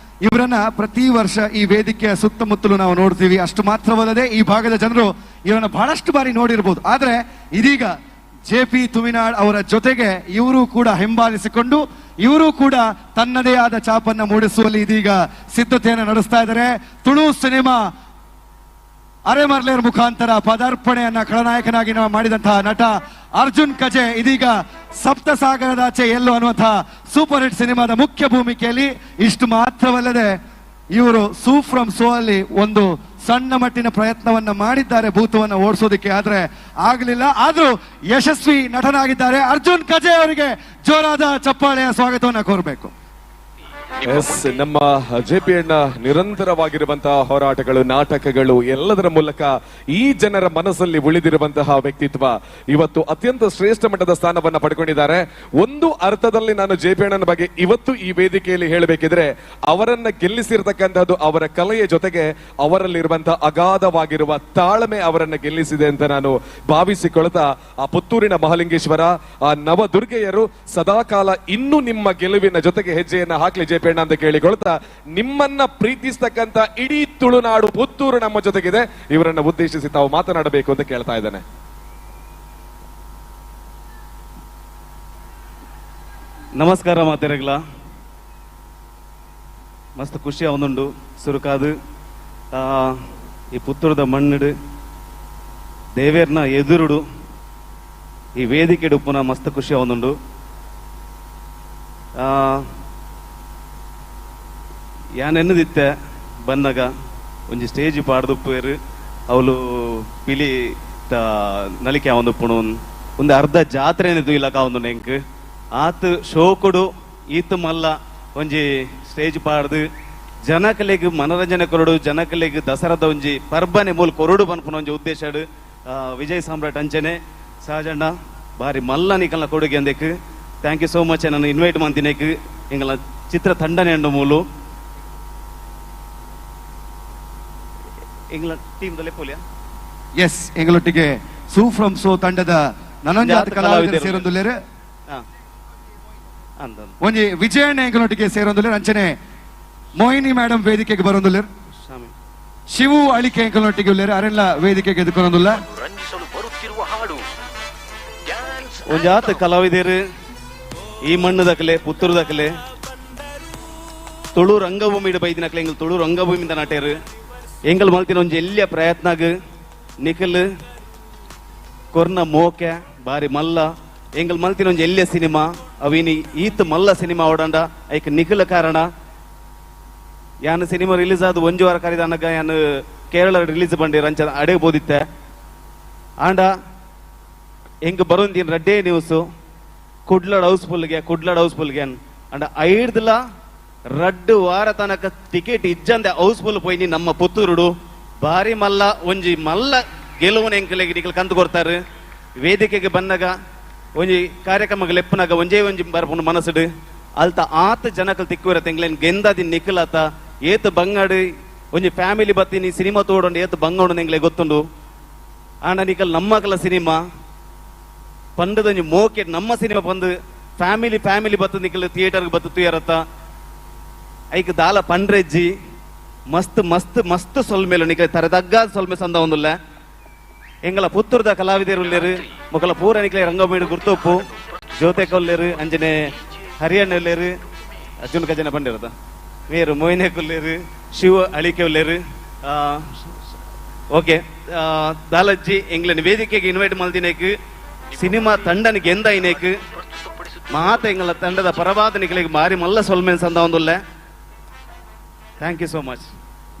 ಇವರನ್ನ ಪ್ರತಿ ವರ್ಷ ಈ ವೇದಿಕೆಯ ಸುತ್ತಮುತ್ತಲು ನಾವು ನೋಡ್ತೀವಿ. ಅಷ್ಟು ಮಾತ್ರವಲ್ಲದೆ ಈ ಭಾಗದ ಜನರು ಇವರನ್ನ ಬಹಳಷ್ಟು ಬಾರಿ ನೋಡಿರ್ಬೋದು. ಆದ್ರೆ ಇದೀಗ ಜೆಪಿ ತುಮಿನಾಡ್ ಅವರ ಜೊತೆಗೆ ಇವರು ಕೂಡ ಹಿಂಬಾಲಿಸಿಕೊಂಡು ಇವರು ಕೂಡ ತನ್ನದೇ ಆದ ಛಾಪನ್ನ ಮೂಡಿಸುವಲ್ಲಿ ಇದೀಗ ಸಿದ್ಧತೆಯನ್ನು ನಡೆಸ್ತಾ ಇದ್ದಾರೆ. ತುಳು ಸಿನಿಮಾ ಅರೆಮರ್ಲೇರ್ ಮುಖಾಂತರ ಪದಾರ್ಪಣೆಯನ್ನ ಖಳನಾಯಕನಾಗಿ ನಾವು ಮಾಡಿದಂತಹ ನಟ ಅರ್ಜುನ್ ಕಜೆ ಇದೀಗ ಸಪ್ತಸಾಗರದಾಚೆ ಎಲ್ಲೋ ಅನ್ನುವಂತಹ ಸೂಪರ್ ಹಿಟ್ ಸಿನಿಮಾದ ಮುಖ್ಯ ಭೂಮಿಕೆಯಲ್ಲಿ. ಇಷ್ಟು ಮಾತ್ರವಲ್ಲದೆ ಇವರು ಸೂ ಫ್ರಮ್ ಸೋ ಅಲ್ಲಿ ಒಂದು ಸಣ್ಣ ಮಟ್ಟಿನ ಪ್ರಯತ್ನವನ್ನ ಮಾಡಿದ್ದಾರೆ ಭೂತವನ್ನ ಓಡಿಸೋದಕ್ಕೆ, ಆದ್ರೆ ಆಗಲಿಲ್ಲ. ಆದ್ರೂ ಯಶಸ್ವಿ ನಟನಾಗಿದ್ದಾರೆ. ಅರ್ಜುನ್ ಕಜೆ ಅವರಿಗೆ ಜೋರಾದ ಚಪ್ಪಾಳೆಯ ಸ್ವಾಗತವನ್ನ ಕೋರಬೇಕು. ನಮ್ಮ ಜೆಪಿ ಅಣ್ಣ ನಿರಂತರವಾಗಿರುವಂತಹ ಹೋರಾಟಗಳು, ನಾಟಕಗಳು ಎಲ್ಲದರ ಮೂಲಕ ಈ ಜನರ ಮನಸ್ಸಲ್ಲಿ ಉಳಿದಿರುವಂತಹ ವ್ಯಕ್ತಿತ್ವ ಇವತ್ತು ಅತ್ಯಂತ ಶ್ರೇಷ್ಠ ಮಟ್ಟದ ಸ್ಥಾನವನ್ನ ಪಡ್ಕೊಂಡಿದ್ದಾರೆ. ಒಂದು ಅರ್ಥದಲ್ಲಿ ನಾನು ಜೆಪಿ ಅಣ್ಣನ ಬಗ್ಗೆ ಇವತ್ತು ಈ ವೇದಿಕೆಯಲ್ಲಿ ಹೇಳಬೇಕಿದ್ರೆ ಅವರನ್ನ ಗೆಲ್ಲಿಸಿರ್ತಕ್ಕಂಥದ್ದು ಅವರ ಕಲೆಯ ಜೊತೆಗೆ ಅವರಲ್ಲಿರುವಂತಹ ಅಗಾಧವಾಗಿರುವ ತಾಳ್ಮೆ ಅವರನ್ನ ಗೆಲ್ಲಿಸಿದೆ ಅಂತ ನಾನು ಭಾವಿಸಿಕೊಳ್ತಾ, ಆ ಪುತ್ತೂರಿನ ಮಹಾಲಿಂಗೇಶ್ವರ, ಆ ನವದುರ್ಗೆಯರು ಸದಾಕಾಲ ಇನ್ನೂ ನಿಮ್ಮ ಗೆಲುವಿನ ಜೊತೆಗೆ ಹೆಜ್ಜೆಯನ್ನ ಹಾಕ್ಲಿ ಜೆಪಿ ಅಣ್ಣ ಅಂತ ಕೇಳಿಕೊಳ್ತಾ, ನಿಮ್ಮನ್ನ ಪ್ರೀತಿಸ್ತಕ್ಕಂತ ಇಡೀ ತುಳುನಾಡು ಪುತ್ತೂರು ನಮ್ಮ ಜೊತೆಗಿದೆ. ಇವರನ್ನ ಉದ್ದೇಶಿಸಿ ತಾವು ಮಾತನಾಡಬೇಕು ಅಂತ ಕೇಳ್ತಾ ಇದ್ದೇನೆ. ನಮಸ್ಕಾರ ಮಾತೆರಗ್ಲ. ಮಸ್ತ್ ಖುಷಿ ಅವನುಂಡು ಸುರುಕಾದು ಈ ಪುತ್ತೂರದ ಮಣ್ಣಿಡು ದೇವೇರ್ನ ಎದುರುಡು ಈ ವೇದಿಕೆ ಉಪ್ಪುನ ಮಸ್ತ್ ಖುಷಿ ಅವನುಂಡು. ಯಾನೆನ್ನದಿತ್ತೆ ಬನ್ನಗ ಒಂಜಿ ಸ್ಟೇಜ್ ಪಾಡ್ದುಪ್ಪೇರು ಅವಳು ಪಿಲಿ ನಲಿಕೆ ಅವನುಪ್ಪುಣು ಒಂದು ಅರ್ಧ ಜಾತ್ರೆ ಇಲ್ಲಕ ಅವನು ನೆಂಕ್ ಆತು ಶೋಕುಡು ಈತು ಮಲ್ಲ ಒಂಜಿ ಸ್ಟೇಜ್ ಪಾಡ್ದು ಜನಕಲೆಗ್ ಮನರಂಜನೆ ಕೊರಡು ಜನಕಲೆಗ್ ದಸರಾದ ಒಂಜಿ ಪರ್ಬನೆ ಮೂಲ ಕೊರಡು ಪನ್ಪುನ ಒಂಜಿ ಉದ್ದೇಶ ವಿಜಯ್ ಸಾಮ್ರಾಟ್ ಅಂಚನೆ ಸಹಜಣ್ಣ ಬಾರಿ ಮಲ್ಲ ನಿಕಲ್ನ ಕೊಡುಗೆ ಅಂದೇಕ್ ಥ್ಯಾಂಕ್ ಯು ಸೋ ಮಚ್ ನನ್ನ ಇನ್ವೈಟ್ ಮಾಡ್ತಿನೇಕ್ ಎಂಗಲ ಚಿತ್ರ ತಂಡನೆ ಅಂಡು ಮೂಲು ಎಂಗಲ ಟೀಮ್ ದಲೆ ಪೋಲಿಯಾ ಎಸ್ ಎಂಗಳೊಟ್ಟಿಗೆ ಸೂ ಫ್ರಮ್ ಸೋ ತಂಡದ ನನಂಜಾತ್ ಕಲಾವಿದರು ಸೇರೊಂದುಲ್ಲೇರು ಒಂಜಿ ವಿಜಯಣ್ಣ ಎಂಗಳೊಟ್ಟಿಗೆ ಸೇರೊಂದುಲ್ಲೇರು ಅಂಚನೆ ಮೋಹಿನಿ ಮೇಡಮ್ ವೇದಿಕೆಗೆ ಬರೊಂದುಲ್ಲೇರು ಶಿವು ಅಳಿಕೆ ಎಂಗಳೊಟ್ಟಿಗೆ ಉಲ್ಲೇರು ಅರೆಲ್ಲ ವೇದಿಕೆಗೆ ಎದುಕೊಂದುಲ್ಲ ಒಂಜಾತ್ ಕಲಾವಿದರು ಈ ಮಣ್ಣು ದಕ್ಕಲೆ ಪುತ್ತೂರು ದಕ್ಕಲೆ ತುಳು ರಂಗಭೂಮಿ ಬೈದಿನಕ್ಲೆ ಎಂಗಲ್ ತುಳು ರಂಗಭೂಮಿಯಿಂದ ನಟೇರು ಎಂಗಲ್ ಮಲ್ತಿನ ಒಂಜಿ ಎಲ್ಲಿಯ ಪ್ರಯತ್ನಗ್ ನಿಖಲ್ ಕೊರ್ನ ಮೋಕೆ ಬಾರಿ ಮಲ್ಲ ಎಂಗಲ್ ಮಲ್ತಿನ ಒಂಜಿ ಎಲ್ಲಿಯ ಸಿನಿಮಾ ಅವಿನಿ ಈತ್ ಮಲ್ಲ ಸಿನಿಮಾ ಓಡಂಡ ಐಕ್ ನಿಖಲ್ ಕಾರಣ ಯಾನ್ ಸಿನಿಮಾ ರಿಲೀಸ್ ಆದ ಒಂಜು ವಾರ ಕರೀದ ಅನ್ನಗ ಯಾನ್ ಕೇರಳ ರಿಲೀಸ್ ಬಂಡಿ ರಂಚ ಅಡೆ ಬೋದಿತ್ತೆ ಆಂಡ ಎಂಗ್ ಬರೋಂದಿನ ರಡ್ಡೇ ನ್ಯೂಸ್ ಕುಡ್ಲಡ್ ಹೌಸ್ಫುಲ್ಗೆ ಅಂಡ ಐಡ್ದಲ ರಡ್ಡು ವಾರ ತನಕ ಟಿಕೆಟ್ ಇಜ್ಜಂದೆ ಹೌಸ್ಫುಲ್ ಪೋಯ್ನಿ ನಮ್ಮ ಪುತ್ತೂರುಡು ಬಾರಿ ಮಲ್ಲ ಒಂಜಿ ಮಲ್ಲ ಗೆಲುವನ ಎಂಕಲೆಗೆ ನಿಕಲ್ ಕಂತು ಕೊಡ್ತಾರೆ ವೇದಿಕೆಗೆ ಬಂದಾಗ ಒಂಜಿ ಕಾರ್ಯಕ್ರಮಗಳು ಎಪ್ಪನಾಗ ಒಂಜೇ ಒಂಜಿ ಬರ್ಪುಂಡು ಮನಸ್ಸುಡು ಅಲ್ತ ಆತ ಜನಕಲ್ ತಿಕ್ಕುವಿರತ್ತೆ ಎಂಗ್ಲೇನ್ ಗೆಂದಾದಿನ್ ನಿಖಿಲಾತ ಏತ್ ಬಂಗಾಡು ಒಂಜಿ ಫ್ಯಾಮಿಲಿ ಬತ್ತೀನಿ ಸಿನಿಮಾ ತೋಡೊಂಡು ಏತ್ ಬಂಗಾಡು ಎಂಗ್ಲೆ ಗೊತ್ತುಂಡು ಆಂಡ ನಿಕಲ್ ನಮ್ಮಕಲ ಸಿನಿಮಾ ಪಂಡದೊಂಜಿ ಮೋಕೆ ನಮ್ಮ ಸಿನಿಮಾ ಬಂದು ಫ್ಯಾಮಿಲಿ ಬತ್ತು ನಿಕಲ್ ಥಿಯೇಟರ್ಗೆ ಬತ್ತು ತುಯರತ್ತ ಐಕ್ ದಾಲ ಪಂಡ್ರೆಜ್ಜಿ ಮಸ್ತ್ ಸೊಲ್ಮೇಲು ನಿಕಲ್ ತರದಗ್ಗ ಸೊಲ್ಮೆ ಸಂದ ಒಂದುಲ್ಲ ಎಂಗಲ ಪುತ್ತೂರ್ದ ಕಲಾವಿದರು ಉಲ್ಲೇರು ಮೊಕಲ ಪೂರ ನಿಕಲೆ ರಂಗಭೂಮಿ ಗುರ್ತೊಪ್ಪು ಜ್ಯೋತೆ ಕೊಲ್ಲೇರು ಅಂಜನೆ ಹರಿಯಣ್ಣ ಉಲ್ಲೇರು ಅರ್ಜುನ್ ಕಜನ ಬಂದಿರದ ವೇರು ಮೋಹಿನಿ ಕೊಲ್ಲೇರು ಶಿವ ಅಳಿಕೆ ಉಲ್ಲೇರು ಓಕೆ ದಾಲಜ್ಜಿ ಎಂಗ್ಲನ್ ವೇದಿಕೆಗೆ ಇನ್ವೈಟ್ ಮಲ್ದಿನೇಕ್ ಸಿನಿಮಾ ತಂಡನ ಗೆಂದ ಇನೇಕ್ ಮಾತ ಎಂಗಲ ತಂಡದ ಪರವಾದ ನಿಕಲಿಗೆ ಮಾರಿ ಮಲ್ಲ ಸೊಲ್ಮೇನ್ ಸಂದ ಒಂದುಲ್ಲ thank you so much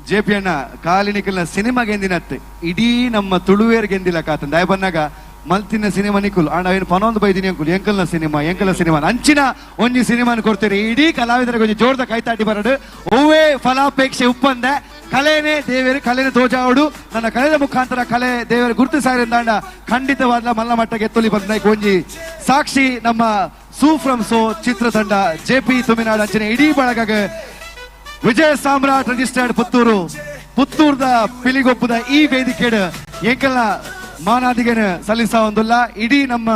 J P ಅಣ್ಣ ಕಾಲಿನಿಕಲ್ನ ಸಿನಿಮಾ ಗೆಂದಿನತ್ತೆ ಇಡೀ ನಮ್ಮ ತುಳುವೇರ್ ಗೆಂದಿಲ್ಲ ಕಾತ ದಯ ಬಂದಾಗ ಮಲ್ತಿನ ಸಿನಿಮಾ ನಿಕುಲ್ ಅಣ್ಣ ಏನು ಪನೊಂದು ಬೈದಿನಿ ಅಂಕುಲ್ ಎಂಕಲ್ನ ಸಿನಿಮಾ ಅಂಚಿನ ಒಂಜಿ ಸಿನಿಮಾನ ಕೊಡ್ತೀರಿ ಇಡೀ ಕಲಾವಿದರಿಗೆ ಒಂಜಿ ಜೋರ್ದ ಕೈತಾಟಿ ಬರಡು ಓವೇ ಫಲಾಪೇಕ್ಷೆ ಉಪ್ಪಂದೆ ಕಲೆನೇ ದೇವರು ಕಲೆನೇ ತೋಜಾವಡು ನನ್ನ ಕಲೆದ ಮುಖಾಂತರ ಕಲೆ ದೇವರು ಗುರುತು ಸಾರಿಂದಾಂಡ ಖಂಡಿತವಾದ ಮಲ್ಲ ಮಟ್ಟಕ್ಕೆ ಎತ್ತೊಲಿ ಬಂದ ಒಂಜಿ ಸಾಕ್ಷಿ ನಮ್ಮ ಸೂ ಫ್ರಮ್ ಸೋ ಚಿತ್ರತಂಡ JP ತುಮಿನಾಡು ಅಂಚನೆ ಇಡೀ ಬಳಗ ವಿಜಯ ಸಾಮ್ರಾಟ್ ರಿಜಿಸ್ಟರ್ಡ್ ಪುತ್ತೂರ್ದ ಪಿಲಿಗೊಪ್ಪದ ಈ ವೇದಿಕೆಡ್ ಎಂಕಲ್ನ ಮಾನಾದಿಗೆನ ಸಲ್ಲಿಸ ಒಂದುಲ್ಲ ಇಡೀ ನಮ್ಮ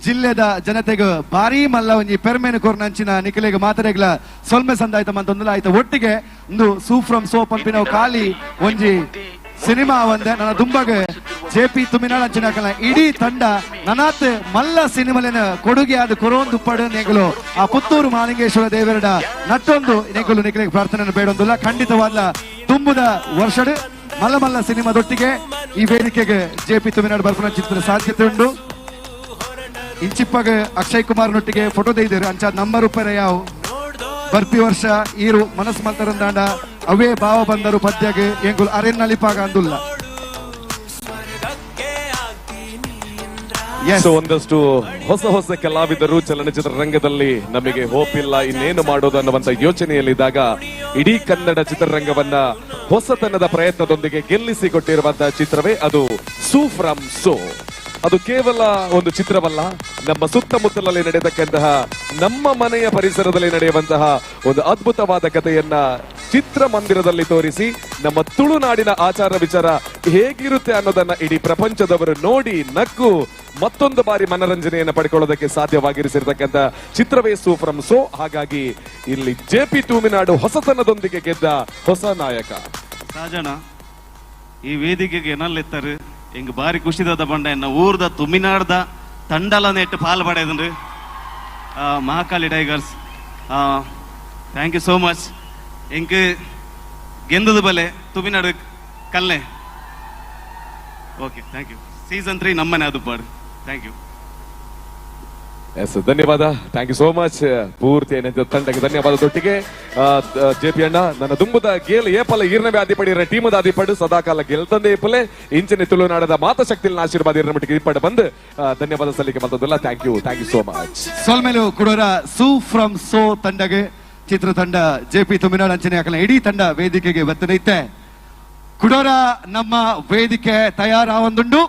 ಜಿಲ್ಲೆದ ಜನತೆಗೆ ಭಾರಿ ಮಲ್ಲ ಒಂಜಿ ಪೆರ್ಮೆನ್ ಕೊರ್ನಂಚಿನ ನಿಖಲೆಗೆ ಮಾತರೆಗ್ಲ ಸೊಲ್ಮೆ ಸಂದಾಯ್ತ ಮಂತೊಂದುಲ್ಲ ಆಯ್ತ ಒಟ್ಟಿಗೆ ಒಂದು ಸೂ ಫ್ರಮ್ ಸೋ ಪಂಪಿನ ಖಾಲಿ ಒಂಜಿ ಸಿನಿಮಾ ಒಂದೆ ನನ್ನ ದುಂಬಗೆ JP ತುಮಿನಾಡು ಅಂಚಿನ ಇಡೀ ತಂಡ ನನಾತ್ ಮಲ್ಲ ಸಿನಿಮಲಿನ ಕೊಡುಗೆ ಆದ ಕೊರೋಂದು ಪಡು ನೆಗಲು ಆ ಪುತ್ತೂರು ಮಾಲಿಂಗೇಶ್ವರ ದೇವರಡ ನಟ್ಟೊಂದು ನೆಗಲು ನಿಖಲೆಗೆ ಪ್ರಾರ್ಥನೆ ಬೇಡೊಂದುಲ್ಲ ಖಂಡಿತವಾದ ತುಂಬುದ ವರ್ಷಡ್ ಮಲ್ಲ ಸಿನಿಮಾದೊಟ್ಟಿಗೆ ಈ ವೇದಿಕೆಗೆ JP ತುಮಿನಾಡು ಬರ್ಪುನ ಚಿತ್ರ ಸಾಧ್ಯತೆ ಉಂಟು ಇಂಚಿಪ್ಪಾಗ ಅಕ್ಷಯ್ ಕುಮಾರ್ನೊಟ್ಟಿಗೆ ಫೋಟೋ ತೆಗೆದರು ಅಂಚ ನಂಬರ್ ಉಪ್ಪರ ಯಾವ ಬರ್ತಿ ವರ್ಷ ಈರು ಮನಸ್ ಮಲ್ತರಂದಾಂಡ ಅವೇ ಭಾವ ಬಂದರು ಪದ್ಯಗೆ ಎಂಗುಲ್ ಅರೆನ್ನಲಿಪಾಗ ಅಂದುಲ್ಲ ಒಂದಷ್ಟು ಹೊಸ ಕಲಾವಿದರು ಚಲನಚಿತ್ರ ರಂಗದಲ್ಲಿ ನಮಗೆ ಹೋಪ್ ಇಲ್ಲ ಇನ್ನೇನು ಮಾಡೋದು ಅನ್ನುವಂತ ಯೋಚನೆಯಲ್ಲಿದ್ದಾಗ ಇಡೀ ಕನ್ನಡ ಚಿತ್ರರಂಗವನ್ನ ಹೊಸತನದ ಪ್ರಯತ್ನದೊಂದಿಗೆ ಗೆಲ್ಲಿಸಿಕೊಟ್ಟಿರುವಂತಹ ಚಿತ್ರವೇ ಅದು ಸೂ ಫ್ರಮ್ ಸೋ. ಅದು ಕೇವಲ ಒಂದು ಚಿತ್ರವಲ್ಲ, ನಮ್ಮ ಸುತ್ತಮುತ್ತಲಲ್ಲಿ ನಡೆಯತಕ್ಕಂತಹ ನಮ್ಮ ಮನೆಯ ಪರಿಸರದಲ್ಲಿ ನಡೆಯುವಂತಹ ಒಂದು ಅದ್ಭುತವಾದ ಕಥೆಯನ್ನ ಚಿತ್ರಮಂದಿರದಲ್ಲಿ ತೋರಿಸಿ ನಮ್ಮ ತುಳುನಾಡಿನ ಆಚಾರ ವಿಚಾರ ಹೇಗಿರುತ್ತೆ ಅನ್ನೋದನ್ನ ಇಡೀ ಪ್ರಪಂಚದವರು ನೋಡಿ ನಕ್ಕು ಮತ್ತೊಂದು ಬಾರಿ ಮನರಂಜನೆಯನ್ನು ಪಡ್ಕೊಳ್ಳೋದಕ್ಕೆ ಸಾಧ್ಯವಾಗಿರಿಸಿರ್ತಕ್ಕಂಥ ಚಿತ್ರವೇ ಸೂ ಫ್ರಮ್ ಸೋ. ಹಾಗಾಗಿ ಇಲ್ಲಿ JP ತುಮಿನಾಡು ಹೊಸತನದೊಂದಿಗೆ ಗೆದ್ದ ಹೊಸ ನಾಯಕ. ರಾಜಣ್ಣ ಈ ವೇದಿಕೆಗೆ ಏನಲ್ಲೆತ್ತಾರೆ ಎಂಗ್ ಬಾರಿ ಖುಷಿದಾದ ಬಂಡ ಎನ್ನ ಊರ್ದ ತುಮಿನಾಡ್ದ ತಂಡಲ ನೆಟ್ಟು ಪಾಲ್ ಪಡೆದ್ರಿ Mahakali tigers. Thank you so much. ಎಂಕ್ ಗೆಂದದ ಬಲೆ ತುಮಿನಾಡು ಕಲ್ಲೆ. Okay thank you. ಸೀಸನ್ 3 ನಮ್ಮನೆ ಅದು ಪಾಡು. Thank you. ಎಸ್, ಧನ್ಯವಾದ. Thank you so much. ಪೂರ್ತಿ ತಂಡಕ್ಕೆ ಧನ್ಯವಾದದೊಟ್ಟಿಗೆ JP ಅಣ್ಣ ನನ್ನ ದುಂಬುದ ಗೇಲ್ ಏಪಲ ಈರ್ನವೇ ಆದಿಪಡಿರ ಟೀಮದ ಆದಿಪಡು ಸದಾಕಾಲ ಗೆಲ್ತಂದೆ ಏಪಲೆ ಇಂಚಿನ ತುಳುನಾಡದ ಮಾತಶಕ್ತಿನ ಆಶೀರ್ವಾದ ಇರ ಮಟ್ಟಿಗೆ ಇಪ್ಪಡು ಬಂದು ಧನ್ಯವಾದ ಸಲ್ಲಿಕೆ ಮಾಡ್ತದಲ್ಲ. Thank you so much. ಸೊಲ್ಮೇಲು ಕುಡೋರ ಸೂ ಫ್ರಮ್ ಸೋ ತಂಡಗೆ ಚಿತ್ರತಂಡ JP ತುಮಿನಾಳ್ ಅಂಚನೆ ಅಕಲ ಇಡೀ ತಂಡ ವೇದಿಕೆಗೆ ಬತ್ತನೈತೆ ಕುಡೋರ ನಮ್ಮ ವೇದಿಕೆ ತಯಾರಾವಂದುಂಡು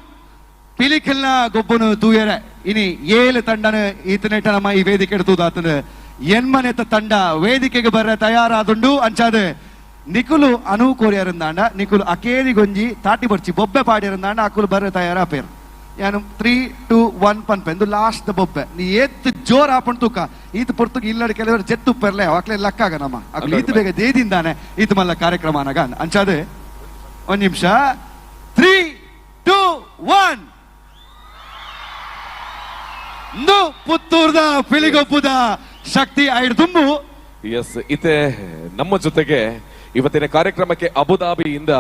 ಪಿಲಿಕಲ್ನ ಗೊಬ್ಬನು ತೂಯರೆ ಇನಿ 7 ತಂಡನ ಈತನೇಟ ನಮ್ಮ ಈ ವೇದಿಕೆ ತೂದಾತನ ಎನ್ಮನೆತ ತಂಡ ವೇದಿಕೆಗೆ ಬರ್ರೆ ತಯಾರಾದುಂಡು ಅಂಚಾದೆ ನಿಕುಲು ಅನು ಕೋರಿಯರಂದಾಂಡ ನಿಕುಲು ಅಕೇರಿ ಗೊಂಜಿ ತಾಟಿ ಬರ್ಚಿ ಬೊಬ್ಬೆ ಪಾಡಿಯರಂದಾಂಡ ಅಕುಲು ಬರ್ರೆ ತಯಾರಾಪೇರು ಯಾನು 3, 2, 1 ಪನ್ಪೆಂದು ಲಾಸ್ಟ್ ಬೊಬ್ಬೆ ನೀ ಏತ್ ಜೋರ್ ಹಾಪಣ್ ತೂಕ ಈತ ಪುರ್ತುಕ್ ಇಲ್ಲಡೆ ಕೆಲವರು ಜೆತ್ತು ಪೆರ್ಲೆ ಅವಾಕ್ಲೆ ಲಕ್ಕಾಗ ನಮ್ಮ ಅಕ್ಲು ಈತ ಬೇಗ ದೇದಿಂದಾನೆ ಈತ ಮಲ್ಲ ಕಾರ್ಯಕ್ರಮ ಅನಗ ಅಂಚಾದೆ ಒಂದ್ ನಿಮಿಷ 3, 2, 1 ಪುತ್ತೂರ್ದ ಪಿಲಿಗೊಪ್ಪುದ ಶಕ್ತಿ ಐಡ್ ತುಂಬು. ಎಸ್ ಇತೆ ನಮ್ಮ ಜೊತೆಗೆ ಇವತ್ತಿನ ಕಾರ್ಯಕ್ರಮಕ್ಕೆ ಅಬುದಾಬಿಯಿಂದ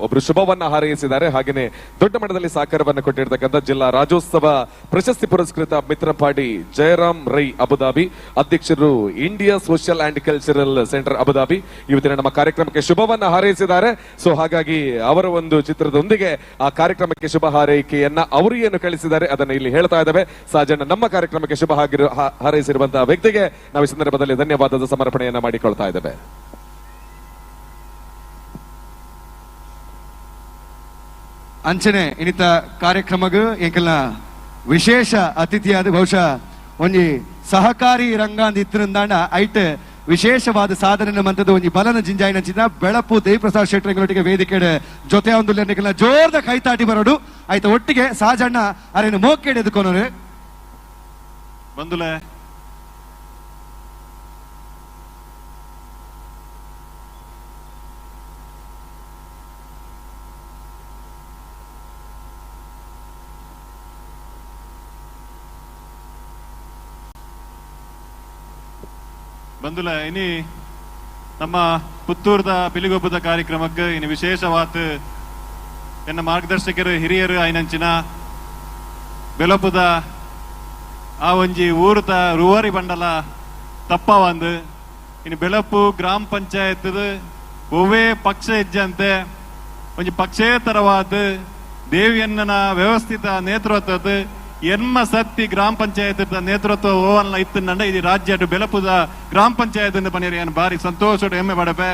ಒಬ್ರು ಶುಭವನ್ನ ಹಾರೈಸಿದ್ದಾರೆ. ಹಾಗೇನೆ ದೊಡ್ಡ ಮಟ್ಟದಲ್ಲಿ ಸಹಕಾರವನ್ನು ಕೊಟ್ಟಿರ್ತಕ್ಕಂಥ ಜಿಲ್ಲಾ ರಾಜ್ಯೋತ್ಸವ ಪ್ರಶಸ್ತಿ ಪುರಸ್ಕೃತ ಮಿತ್ರಪಾಡಿ ಜಯರಾಮ್ ರೈ ಅಬುದಾಬಿ ಅಧ್ಯಕ್ಷರು India social and cultural centre Abu Dhabi ಇವತ್ತಿನ ನಮ್ಮ ಕಾರ್ಯಕ್ರಮಕ್ಕೆ ಶುಭವನ್ನ ಹಾರೈಸಿದ್ದಾರೆ. ಸೊ ಹಾಗಾಗಿ ಅವರ ಒಂದು ಚಿತ್ರದೊಂದಿಗೆ ಆ ಕಾರ್ಯಕ್ರಮಕ್ಕೆ ಶುಭ ಹಾರೈಕೆಯನ್ನ ಅವರು ಏನು ಕಳಿಸಿದ್ದಾರೆ ಅದನ್ನ ಇಲ್ಲಿ ಹೇಳ್ತಾ ಇದ್ದಾವೆ. ಸಹಜನ ನಮ್ಮ ಕಾರ್ಯಕ್ರಮಕ್ಕೆ ಶುಭ ಹಾರೈಸಿರುವಂತಹ ವ್ಯಕ್ತಿಗೆ ನಾವು ಈ ಸಂದರ್ಭದಲ್ಲಿ ಧನ್ಯವಾದದ ಸಮರ್ಪಣೆಯನ್ನ ಮಾಡಿಕೊಳ್ತಾ ಇದ್ದೇವೆ. ಅಂಚನೆ ಇನ್ನಿತ ಕಾರ್ಯಕ್ರಮಗ ಎಂಕಲ್ನ ವಿಶೇಷ ಅತಿಥಿಯಾದ ಬಹುಶಃ ಒಂಜಿ ಸಹಕಾರಿ ರಂಗಾಂದ ಇತ್ತರಿಂದಾಂಡ ಐಟ್ ವಿಶೇಷವಾದ ಸಾಧನೆ ಮಂತದ ಒಂಜಿ ಬಲನ ಜಿಂಜಾಯಿನ ಚಿನ್ನ ಬೆಳಪು ದೇವಿಪ್ರಸಾದ್ ಶೆಟ್ಟರೊಟ್ಟಿಗೆ ವೇದಿಕೆ ಜೊತೆ ಒಂದು ಜೋರ್ದ ಕೈತಾಟಿ ಬರೋಡು ಆಯ್ತು ಒಟ್ಟಿಗೆ ಸಾಜಣ್ಣ ಅರೇನು ಮೋಕೆಡ್ ಎದ್ಕೊನೋರು ಬಂದುಲೆ ಬಂದುಲ ಇನಿ ನಮ್ಮ ಪುತ್ತೂರ್ದ ಪಿಲಿಗೊಬ್ಬದ ಕಾರ್ಯಕ್ರಮಕ್ಕೆ ಇನ್ನು ವಿಶೇಷವಾದ ಎನ್ನ ಮಾರ್ಗದರ್ಶಕರು ಹಿರಿಯರು ಐನಂಚಿನ ಬೆಲಪುದ ಆ ಒಂಜಿ ಊರುತ ರೂವಾರಿ ಬಂಡಲ ತಪ್ಪವಂದು ಇನ್ನು ಬೆಳಪು ಗ್ರಾಮ ಪಂಚಾಯತ್ ಒವ್ವೇ ಪಕ್ಷ ಹೆಜ್ಜಂತೆ ಒಂಜಿ ಪಕ್ಷೇತರವಾದ ದೇವಿಯನ್ನ ವ್ಯವಸ್ಥಿತ ನೇತೃತ್ವದ ಎನ್ಮ ಸತ್ತಿ ಗ್ರಾಮ ಪಂಚಾಯತ್ ನೇತೃತ್ವ ಓವನ್ನ ಇತ್ತಂಡ ಇದು ರಾಜ್ಯ ಬೆಳಪುದ ಗ್ರಾಮ ಪಂಚಾಯತ್ ಪನಿರಿ ಏನು ಬಾರಿ ಸಂತೋಷ ಹೆಮ್ಮೆ ಪಡಪೆ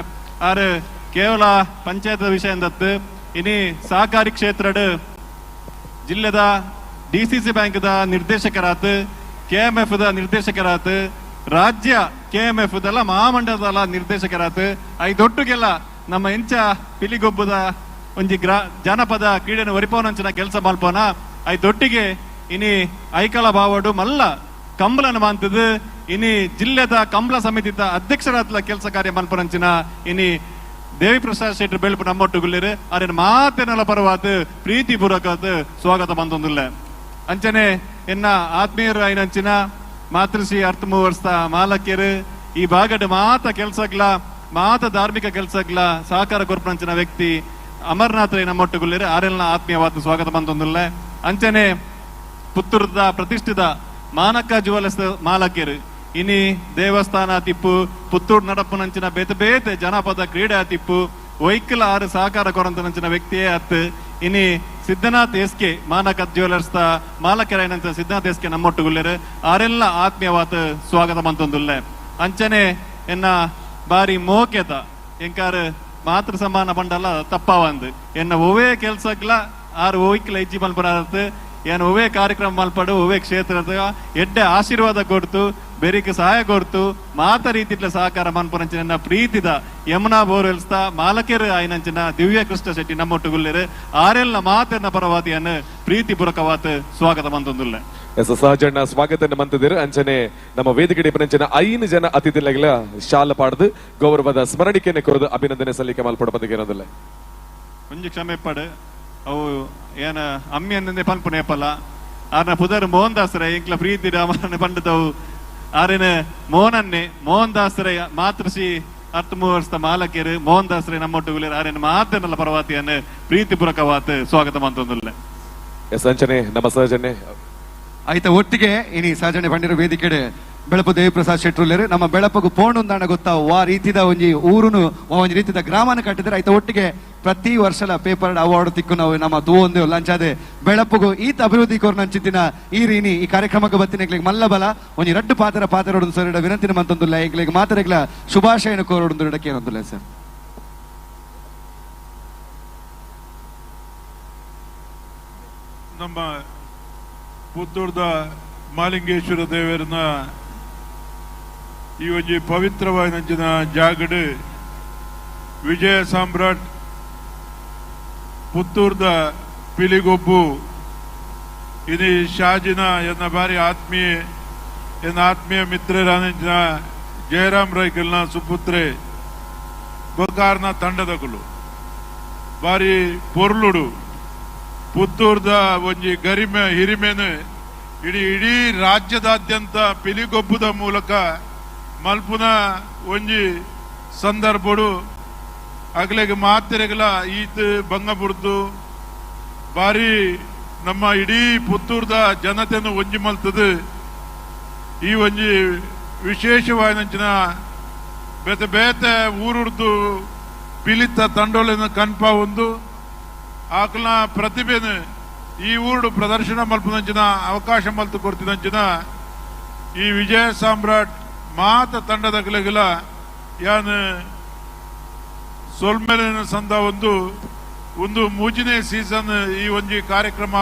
ಆರು ಕೇವಲ ಪಂಚಾಯತ್ ವಿಷಯ ದತ್ತು ಇನಿ ಸಹಕಾರಿ ಕ್ಷೇತ್ರ ಜಿಲ್ಲೆದ DCC ಬ್ಯಾಂಕ್ ದ ನಿರ್ದೇಶಕರಾತ KMF ದ ನಿರ್ದೇಶಕರಾತ ರಾಜ್ಯ KMF ದಲ್ಲ ಮಹಾಮಂಡಲದ ನಿರ್ದೇಶಕರಾತ ಐದೊಟ್ಟುಗೆಲ್ಲ ನಮ್ಮ ಎಂಚ ಪಿಲಿಗೊಬ್ಬದ ಒಂಜಿ ಜನಪದ ಕ್ರೀಡೆನ ಒರಿಪೋನಂಚಿನ ಕೆಲಸ ಮಲ್ಪೋನ ಐದೊಟ್ಟಿಗೆ ಇನಿ ಐಕಳ ಬಾವಡು ಮಲ್ಲ ಕಂಬಲನ ಮಾಂತದ ಇನಿ ಜಿಲ್ಲೆದ ಕಂಬಳ ಸಮಿತಿದ ಅಧ್ಯಕ್ಷರಾದ ಕೆಲಸ ಕಾರ್ಯ ಮಲ್ಪರಂಚಿನ ಇನಿ ದೇವಿಪ್ರಸಾದ್ ಶೆಟ್ಟರ್ ಬೆಳಪು ನಮ್ಮೊಟ್ಟುಗುಳ್ಳಿರು ಅರೇನು ಮಾತೇನಲ್ಲ ಪರವಾತ ಪ್ರೀತಿ ಪೂರ್ವಕವಾದ ಸ್ವಾಗತ ಬಂದೊಂದಿಲ್ಲ ಅಂಚನೆ ಎನ್ನ ಆತ್ಮೀಯರು ಐನಂಚಿನ ಮಾತೃಶ್ರೀ ಅರ್ಥ ವರ್ಷ ಮಾಲಕ್ಯರು ಈ ಭಾಗದ ಮಾತ ಕೆಲ್ಸಗ್ಲ ಮಾತ ಧಾರ್ಮಿಕ ಕೆಲ್ಸಗ್ಲ ಸಹಕಾರ ಕೊರ್ಪಂಚಿನ ವ್ಯಕ್ತಿ ಅಮರ್ನಾಥ್ ರೈ ನಮ್ಮೊಟ್ಟುಗುಳ್ಳಿರು ಆರೆಲ್ಲ ಆತ್ಮೀಯವಾದ ಸ್ವಾಗತ ಬಂದೊಂದಿಲ್ಲ ಅಂಚನೆ ಪುತ್ತೂರದ ಪ್ರತಿಷ್ಠಿತ ಮಾನಕ ಜುವೆಲರ್ಸ್ ಮಾಲಕ್ಯರು ಇನಿ ದೇವಸ್ಥಾನ ತಿಪ್ಪು ಪುತ್ತೂರು ನಡಪುನಂಚಿನ ಬೇತೆ ಬೇತೆ ಜನಪದ ಕ್ರೀಡೆ ತಿಪ್ಪು ವೈಕಲ್ ಆರು ಸಹಕಾರ ಕೊರಂತನಂಚಿನ ವ್ಯಕ್ತಿಯೇ ಅತ್ತು ಇನಿ Siddhanath SK ಮಾನಕ jewellers ಮಾಲಕ್ಯರೈನಂತ Siddhanath SK ನಮ್ಮೊಟ್ಟುಗುಳ್ಳಿರು ಆರೆಲ್ಲ ಆತ್ಮೀಯವಾದ ಸ್ವಾಗತ ಮಂತೊಂದುಲ್ಲೆ ಅಂಚನೆ ಎನ್ನ ಬಾರಿ ಮೋಕೆತ ಎಂಕಾರ ಮಾತೃ ಸಮಾನ ಬಂಡಲ್ಲ ತಪ್ಪವಂದು ಎನ್ನ ಒವೇ ಕೆಲ್ಸಗ್ಲ ಆರು ವೈಕಲ್ ಹೆಜ್ಜಿ ಮಲ್ಪರಾರತ್ತು ಏನು ಒವೇ ಕಾರ್ಯಕ್ರಮ ಮಲ್ಪಡು ಒವೇ ಕ್ಷೇತ್ರದ ಎಡ್ಡೆ ಆಶೀರ್ವಾದ ಕೊಡ್ತು ಬೆರಿಕೆ ಸಹಾಯ ಕೊಡ್ತು ಮಾತ ರೀತಿಟ್ಲ ಸಹಕಾರ ಮನ್ಪುರಂಚಿನ ಪ್ರೀತಿದ ಯಮುನಾ ಬೋರ್ವೆಲ್ಸ್ ಮಾಲಕೇರು ಆಯ್ನಂಚಿನ ದಿವ್ಯ ಕೃಷ್ಣ ಶೆಟ್ಟಿ ನಮ್ಮೊಟ್ಟುಗುಳ್ಳಿರು ಆರೆಲ್ಲ ಮಾತನ್ನ ಪರವಾದಿಯನ್ನು ಪ್ರೀತಿ ಪೂರ್ವಕವಾದ ಸ್ವಾಗತ ಮಂತೊಂದುಲ್ಲ ಸಹಜಣ್ಣ ಸ್ವಾಗತ ಮಂತದಿರು ಅಂಚನೆ ನಮ್ಮ ವೇದಿಕೆ ಪಂಚಿನ 5 ಜನ ಅತಿಥಿಗಳ ಶಾಲ ಪಾಡ್ದು ಗೌರವದ ಸ್ಮರಣಿಕೆಯನ್ನು ಕೊರದು ಅಭಿನಂದನೆ ಸಲ್ಲಿಕೆ ಮಲ್ಪಡ ಬದಿಗೆ ಇರೋದಿಲ್ಲ ಕೊಂಚ ಕ್ಷಮೆ ಪಡು ಅವು ಏನ ಅಮ್ಮಿ ಅನ್ನೇ ಪನ್ಪು ನೇಪಲ್ಲ ಆರ್ನ ಪುದರ್ ಮೋಹನ್ ದಾಸರ ಇಂಕ್ಲ ಪ್ರೀತಿ ರಾಮನ ಪಂಡದವು ಆರೇನ ಮೋಹನ್ ದಾಸರ ಮಾತೃಶ್ರೀ ಅರ್ಥ ವರ್ಷ ಮಾಲಕರು ಮೋಹನ್ ದಾಸರ ನಮ್ಮೊಟ್ಟುಗುಳ್ಳಿರು ಆರೇನ ಮಾತನಲ್ಲ ಪರವಾತಿಯನ್ನು ಪ್ರೀತಿ ಪೂರ್ವಕವಾದ ಸ್ವಾಗತ ಮಂತೊಂದಿಲ್ಲ ಸಂಚನೆ ನಮ್ಮ ಸಹಜನೆ ಆಯ್ತ ಒಟ್ಟಿಗೆ ಇನಿ ಸಹಜನೆ ಬಂದಿರೋ ವೇದಿಕೆ ಬೆಳಪು ದೇವಿಪ್ರಸಾದ್ ಶೆಟ್ಟರು ನಮ್ಮ ಬೆಳಪಗು ಪೋಣುಂದಾಣ ಗೊತ್ತಾವು ಆ ರೀತಿದ ಒಂಜಿ ಊರುನು ಒಂಜಿ ರೀತಿದ ಗ್ರಾಮನ ಕಟ್ಟಿದ್ರೆ ಆಯ್ತ ಒಟ್ಟಿಗೆ ಪ್ರತಿ ವರ್ಷಲ ಪೇಪರ್ ಅವಾರ್ಡ್ ತಿಕ್ಕು ನಾವು ನಮ್ಮ ತೂವೊಂದು ಲಂಚಾದೆ ಬೆಳಪುಗು ಈತ ಅಭಿವೃದ್ಧಿ ಕೋರ್ನಂಚಿತ್ತಿನ ಈ ರೀನಿ ಈ ಕಾರ್ಯಕ್ರಮಕ್ಕೆ ಬತ್ತಿನ ಮಲ್ಲ ಬಲ ಒಂಜಿ ರಡ್ಡು ಪಾತ್ರ ಸರ್ ವಿನಂತಿನ ಮಂತೊಂದುಲ್ಲ ಈಗಲಿಗೆ ಮಾತರೆಗ್ಲ ಶುಭಾಶಯನ ಕೋರೋಡು ಇಡಕ್ಕೆ ಏನೊಂದುಲ್ಲ ಸರ್. ನಮ್ಮ ಪುತ್ತೂರ್ದ ಮಾಲಿಂಗೇಶ್ವರ ದೇವರನ್ನ ಈ ಒಂಜಿ ಪವಿತ್ರವಾದ ಜಾಗಡ್ ವಿಜಯ ಸಾಮ್ರಾಟ್ ಪುತ್ತೂರ್ದ ಪಿಲಿಗೊಬ್ಬು ಇನಿ ಶಾಜಿನ ಎನ್ನ ಬಾರಿ ಆತ್ಮೀಯ ಮಿತ್ರರಾನಿಂಚಿನ ಜಯರಾಮ್ ರೈಕಲ್ನ ಸುಪುತ್ರೆ ಬೊಕಾರ್ನ ತಂಡದಕುಲು ಬಾರಿ ಪೊರ್ಲುಡು ಪುತ್ತೂರ್ದ ಒಂಜಿ ಗರಿಮೆ ಹಿರಿಮೆನು ಇಡೀ ರಾಜ್ಯದಾದ್ಯಂತ ಪಿಲಿಗೊಬ್ಬುದ ಮೂಲಕ ಮಲ್ಪುನ ಒಂಜಿ ಸಂದರ್ಭಡು ಅಗಲೆಗೆ ಮಾತೆರೆಗಲ ಈತ್ ಬಂಗಬುರ್ದು ಬಾರಿ ನಮ್ಮ ಇಡೀ ಪುತ್ತೂರ್ದ ಜನತೆಯನ್ನು ಒಂಜಿ ಮಲ್ತದು ಈ ಒಂಜಿ ವಿಶೇಷವಾದ ಬೇತೆ ಬೇತೆ ಊರುರ್ದು ಪಿಲಿತ ತಂಡೋಲಿನ ಕನ್ಪ ಒಂದು ಆಕಲ್ನ ಪ್ರತಿಭೆನು ಈ ಊರು ಪ್ರದರ್ಶನ ಮಲ್ಪದಂಚಿನ ಅವಕಾಶ ಮಲ್ತು ಕೊಡ್ತಿದಂಚಿನ ಈ ವಿಜಯ ಸಾಮ್ರಾಟ್ ಮಾತ ತಂಡದ ಕಲೆಗಳ ಯಾನ್ ಸೊಲ್ಮೆಲಿನ ಸಂದ ಒಂದು ಮೂಜಿನೇ ಸೀಸನ್ ಈ ಒಂಜಿ ಕಾರ್ಯಕ್ರಮ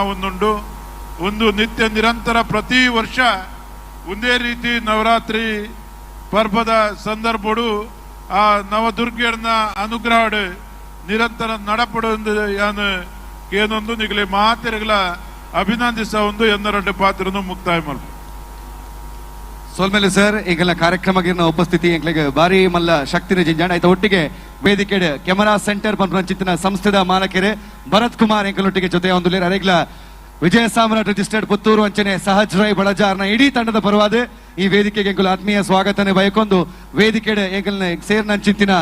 ಒಂದು ನಿತ್ಯ ನಿರಂತರ ಪ್ರತಿ ವರ್ಷ ಒಂದೇ ರೀತಿ ನವರಾತ್ರಿ ಪರ್ವದ ಸಂದರ್ಭಡು ಆ ನವದುರ್ಗಿಯರ್ನ ಅನುಗ್ರಹ ನಿರಂತರ ನಡಪಡು ಯಾನ್ ಏನೊಂದು ನಿಗಲಿ ಮಾತೆರೆಗಳ ಅಭಿನಂದಿಸ ಎನ್ನರಡ್ಡು ಪಾತ್ರನು ಮುಕ್ತಾಯ ಮಲ್ಪ ಸೋಲ್ಮೇಲೆ ಸರ್ ಈಗೆಲ್ಲ ಕಾರ್ಯಕ್ರಮಗಿನ ಉಪಸ್ಥಿತಿ ಎಂಕ್ಲೆಗೆ ಬಾರಿ ಮಲ್ಲ ಶಕ್ತಿನ ಜಿಂಜಾಣ ಆಯ್ತು ಒಟ್ಟಿಗೆ ವೇದಿಕೆ ಕೆಮರಾ ಸೆಂಟರ್ ಪಂಚಿತ್ತಿನ ಸಂಸ್ಥೆದ ಮಾಲಕೆರೆ ಭರತ್ ಕುಮಾರ್ ಎಂಕಲೊಟ್ಟಿಗೆ ಜೊತೆ ಒಂದು ಅರೆಗ್ಲ ವಿಜಯ ಸಾಮ್ರಾಟ್ ರಿಜಿಸ್ಟರ್ಡ್ ಪುತ್ತೂರು ಅಂಚನೆ ಸಹಜ್ ರೈ ಬಳಜಾರ್ನ ಇಡೀ ತಂಡದ ಪರವಾದ ಈ ವೇದಿಕೆಗೆ ಎಂಕುಲು ಆತ್ಮೀಯ ಸ್ವಾಗತನೆ ಬಯಕೊಂದು ವೇದಿಕೆ ಎಂಕಲ್ನ ಸೇರ್ನಂಚಿತ್ತಿನ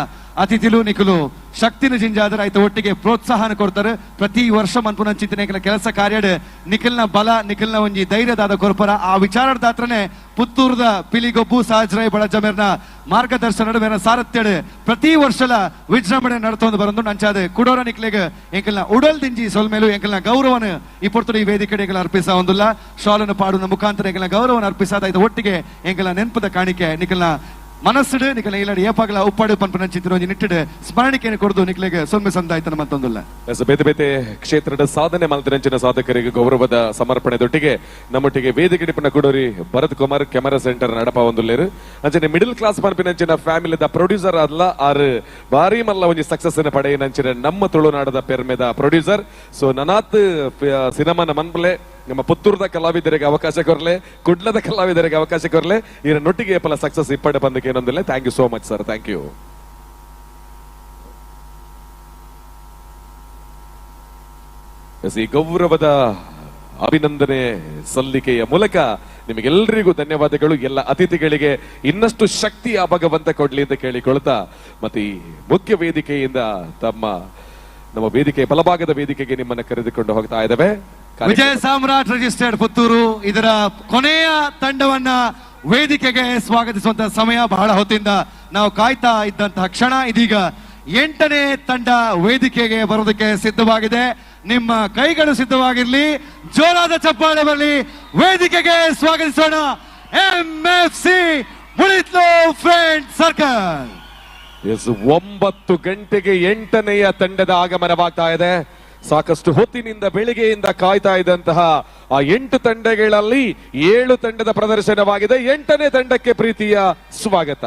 ಅತಿಥಿಲು ನಿಖಲು ಶಕ್ತಿನ ಜಿಂಜಾದರ ಆಯ್ತು ಒಟ್ಟಿಗೆ ಪ್ರೋತ್ಸಾಹನ ಕೊಡ್ತಾರೆ ಪ್ರತಿ ವರ್ಷ ಮನ್ಪುನಂಚಿತ್ತಿನ ಕೆಲಸ ಕಾರ್ಯಡ್ ನಿಖಲ್ನ ಬಲ ನಿಖಲ್ನ ಒಂಜಿ ಧೈರ್ಯದಾದ ಕೊರ್ಪರ ಆ ವಿಚಾರದಾತ್ರನೆ ಪುತ್ತೂರ್ದ ಪಿಲಿಗೊಬ್ಬು ಸಹಜ್ರಾಯ್ ಬಳಜಮೇರ್ನ ಮಾರ್ಗದರ್ಶನ ಮೇರ ಸಾರಥ್ಯಡ್ ಪ್ರತಿ ವರ್ಷಲ ವಿಜೃಂಭಣೆ ನಡ್ತೊಂದು ಬರಂದು ನಂಚಾದ ಕುಡೋರ ನಿಕ್ಲೆಗೆ ಎಂಕಲ್ನ ಉಡಲ್ ದಿಂಜಿ ಸೊಲ್ಮೇಲು ಎಂಕಲ್ನ ಗೌರವನ ಈ ಪೊರ್ತುಡು ಈ ವೇದಿಕೆ ಅರ್ಪಿಸ ಒಂದುಲ್ಲ ಶಾಲನ್ನು ಪಾಡುನ ಮುಖಾಂತರ ಎಂಕಲ್ನ ಗೌರವನ ಅರ್ಪಿಸಾದ ಇದು ಒಟ್ಟಿಗೆ ಎಂಕಲ್ನ ನೆನಪದ ಕಾಣಿಕೆ ನಿಖಲ್ನ ಮನಸ್ಸುಡು ನಿಖಲ ಇಲ್ಲಡಿ ಏಪಾಗಲ ಉಪ್ಪಾಡು ಪಂಪನಂಚಿತ್ತಿನ ನಿಟ್ಟಿಡು ಸ್ಮರಣಿಕೆಯನ್ನು ಕೊಡ್ದು ನಿಖಲೆಗೆ ಸೊಮ್ಮೆ ಸಂದಾಯ್ತನ ಮತ್ತೊಂದುಲ್ಲ ಬೇತೆ ಬೇತೆ ಕ್ಷೇತ್ರದ ಸಾಧನೆ ಮಲ್ತಿರಂಚಿನ ಸಾಧಕರಿಗೆ ಗೌರವದ ಸಮರ್ಪಣೆದೊಟ್ಟಿಗೆ ನಮ್ಮೊಟ್ಟಿಗೆ ವೇದಿಕೆ ಡಿಪನ ಕುಡೋರಿ ಭರತ್ ಕುಮಾರ್ ಕೆಮರಾ ಸೆಂಟರ್ ನಡಪ ಒಂದುಲ್ಲೇರು ಅಂಚನೆ ಮಿಡಲ್ ಕ್ಲಾಸ್ ಪಂಪಿನಂಚಿನ ಫ್ಯಾಮಿಲಿದ ಪ್ರೊಡ್ಯೂಸರ್ ಆದ್ಲ ಆರು ಬಾರಿ ಮಲ್ಲ ಒಂಜಿ ಸಕ್ಸಸ್ ಪಡೆಯನಂಚಿನ ನಮ್ಮ ತುಳುನಾಡದ ಪೆರ್ಮೆದ ಪ್ರೊಡ್ಯೂಸರ್ ಸೊ ನನಾತ್ ಸಿನಿಮಾನ ಮನ್ಪಲೆ ನಮ್ಮ ಪುತ್ತೂರ್ದ ಕಲಾವಿದರಿಗೆ ಅವಕಾಶ ಕೊರ್ಲೆ ಕುಡ್ಲದ ಕಲಾವಿದರಿಗೆ ಅವಕಾಶ ಕೊರ್ಲೆ ನೊಟ್ಟಿಗೆ ಪಲ ಸಕ್ಸಸ್ ಇಪ್ಪಡೆ ಬಂದಕ್ಕೆ ಏನೊಂದಿಲ್ಲ thank you so much sir thank you. ಈ ಗೌರವದ ಅಭಿನಂದನೆ ಸಲ್ಲಿಕೆಯ ಮೂಲಕ ನಿಮಗೆಲ್ಲರಿಗೂ ಧನ್ಯವಾದಗಳು. ಎಲ್ಲ ಅತಿಥಿಗಳಿಗೆ ಇನ್ನಷ್ಟು ಶಕ್ತಿ ಆ ಭಗವಂತ ಕೊಡ್ಲಿ ಅಂತ ಕೇಳಿಕೊಳ್ತಾ ಮತ್ತೆ ಈ ಮುಖ್ಯ ವೇದಿಕೆಯಿಂದ ನಮ್ಮ ವೇದಿಕೆ ಬಲಭಾಗದ ವೇದಿಕೆಗೆ ನಿಮ್ಮನ್ನ ಕರೆದುಕೊಂಡು ಹೋಗ್ತಾ ಇದ್ದೇವೆ. ವಿಜಯ ಸಾಮ್ರಾಟ್ ರಿಜಿಸ್ಟರ್ಡ್ ಪುತ್ತೂರು ಇದರ ಕೊನೆಯ ತಂಡವನ್ನ ವೇದಿಕೆಗೆ ಸ್ವಾಗತಿಸುವಂತಹ ಸಮಯ ಬಹಳ ಹೊತ್ತಿಂದ ನಾವು ಕಾಯ್ತಾ ಇದ್ದಂತಹ ಕ್ಷಣ ಇದೀಗ 8ನೇ ತಂಡ ವೇದಿಕೆಗೆ ಬರೋದಕ್ಕೆ ಸಿದ್ಧವಾಗಿದೆ. ನಿಮ್ಮ ಕೈಗಳು ಸಿದ್ಧವಾಗಿರ್ಲಿ, ಜೋರಾದ ಚಪ್ಪಾಳೆ ಬರಲಿ. ವೇದಿಕೆಗೆ ಸ್ವಾಗತಿಸೋಣ MFC ಮುಳಿತ್ಲು ಫ್ರೆಂಡ್ ಸರ್ಕಲ್. 9 ಗಂಟೆಗೆ 8ನೇಯ ತಂಡದ ಆಗಮನವಾಗ್ತಾ ಇದೆ. ಸಾಕಷ್ಟು ಹೊತ್ತಿನಿಂದ ಬೆಳಿಗ್ಗೆಯಿಂದ ಕಾಯ್ತಾ ಇದ್ದಂತಹ ಆ 8 ತಂಡಗಳಲ್ಲಿ 7 ತಂಡದ ಪ್ರದರ್ಶನವಾಗಿದೆ. 8ನೇ ತಂಡಕ್ಕೆ ಪ್ರೀತಿಯ ಸ್ವಾಗತ.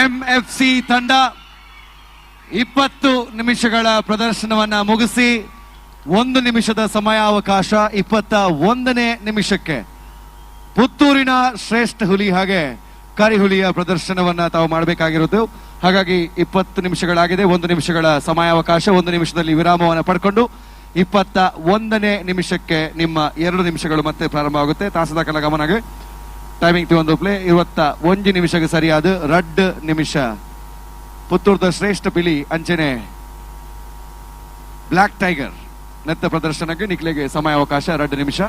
MFC ತಂಡ 20 ನಿಮಿಷಗಳ ಪ್ರದರ್ಶನವನ್ನ ಮುಗಿಸಿ 1 ನಿಮಿಷದ ಸಮಯಾವಕಾಶ 21ನೇ ನಿಮಿಷಕ್ಕೆ ಪುತ್ತೂರಿನ ಶ್ರೇಷ್ಠ ಹುಲಿ ಹಾಗೆ ಕರಿಹುಲಿಯ ಪ್ರದರ್ಶನವನ್ನ ತಾವು ಮಾಡಬೇಕಾಗಿರೋದು. ಹಾಗಾಗಿ 20 ನಿಮಿಷಗಳಾಗಿದೆ. 1 ನಿಮಿಷಗಳ ಸಮಯಾವಕಾಶ, 1 ನಿಮಿಷದಲ್ಲಿ ವಿರಾಮವನ್ನು ಪಡ್ಕೊಂಡು 21ನೇ ನಿಮಿಷಕ್ಕೆ ನಿಮ್ಮ 2 ನಿಮಿಷಗಳು ಮತ್ತೆ ಪ್ರಾರಂಭ ಆಗುತ್ತೆ. ತಾಸದ ಕಲ ಗಮನಗೆ ಟೈಮಿಂಗ್ ಒಂದು ಪ್ಲೇ 21 ನಿಮಿಷಕ್ಕೆ ಸರಿಯಾದ 2 ನಿಮಿಷ ಪುತ್ತೂರದ ಶ್ರೇಷ್ಠ ಪಿಲಿ ಅಂಚನೆ ಬ್ಲಾಕ್ ಟೈಗರ್ ನೆತ್ತ ಪ್ರದರ್ಶನಕ್ಕೆ ನಿಕ್ಲೆಗೆ ಸಮಯಾವಕಾಶ 2 ನಿಮಿಷ.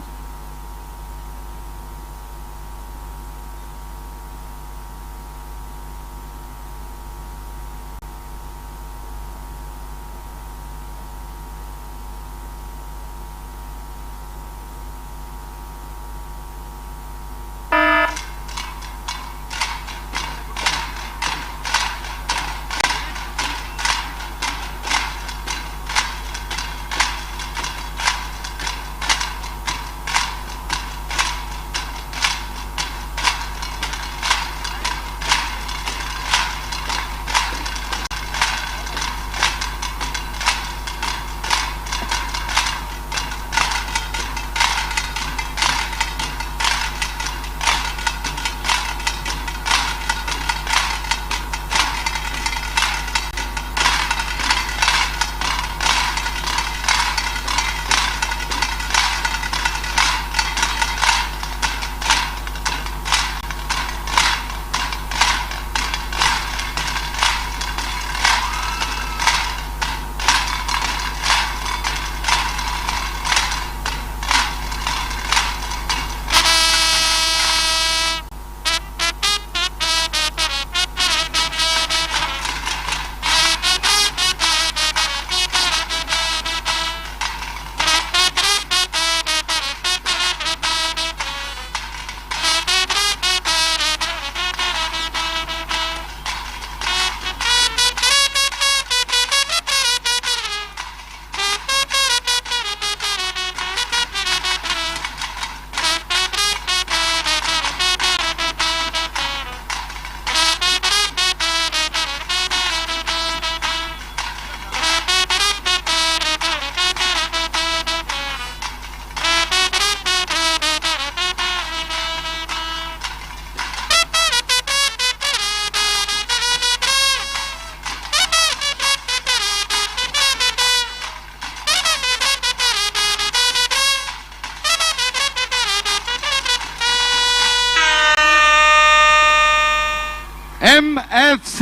MFC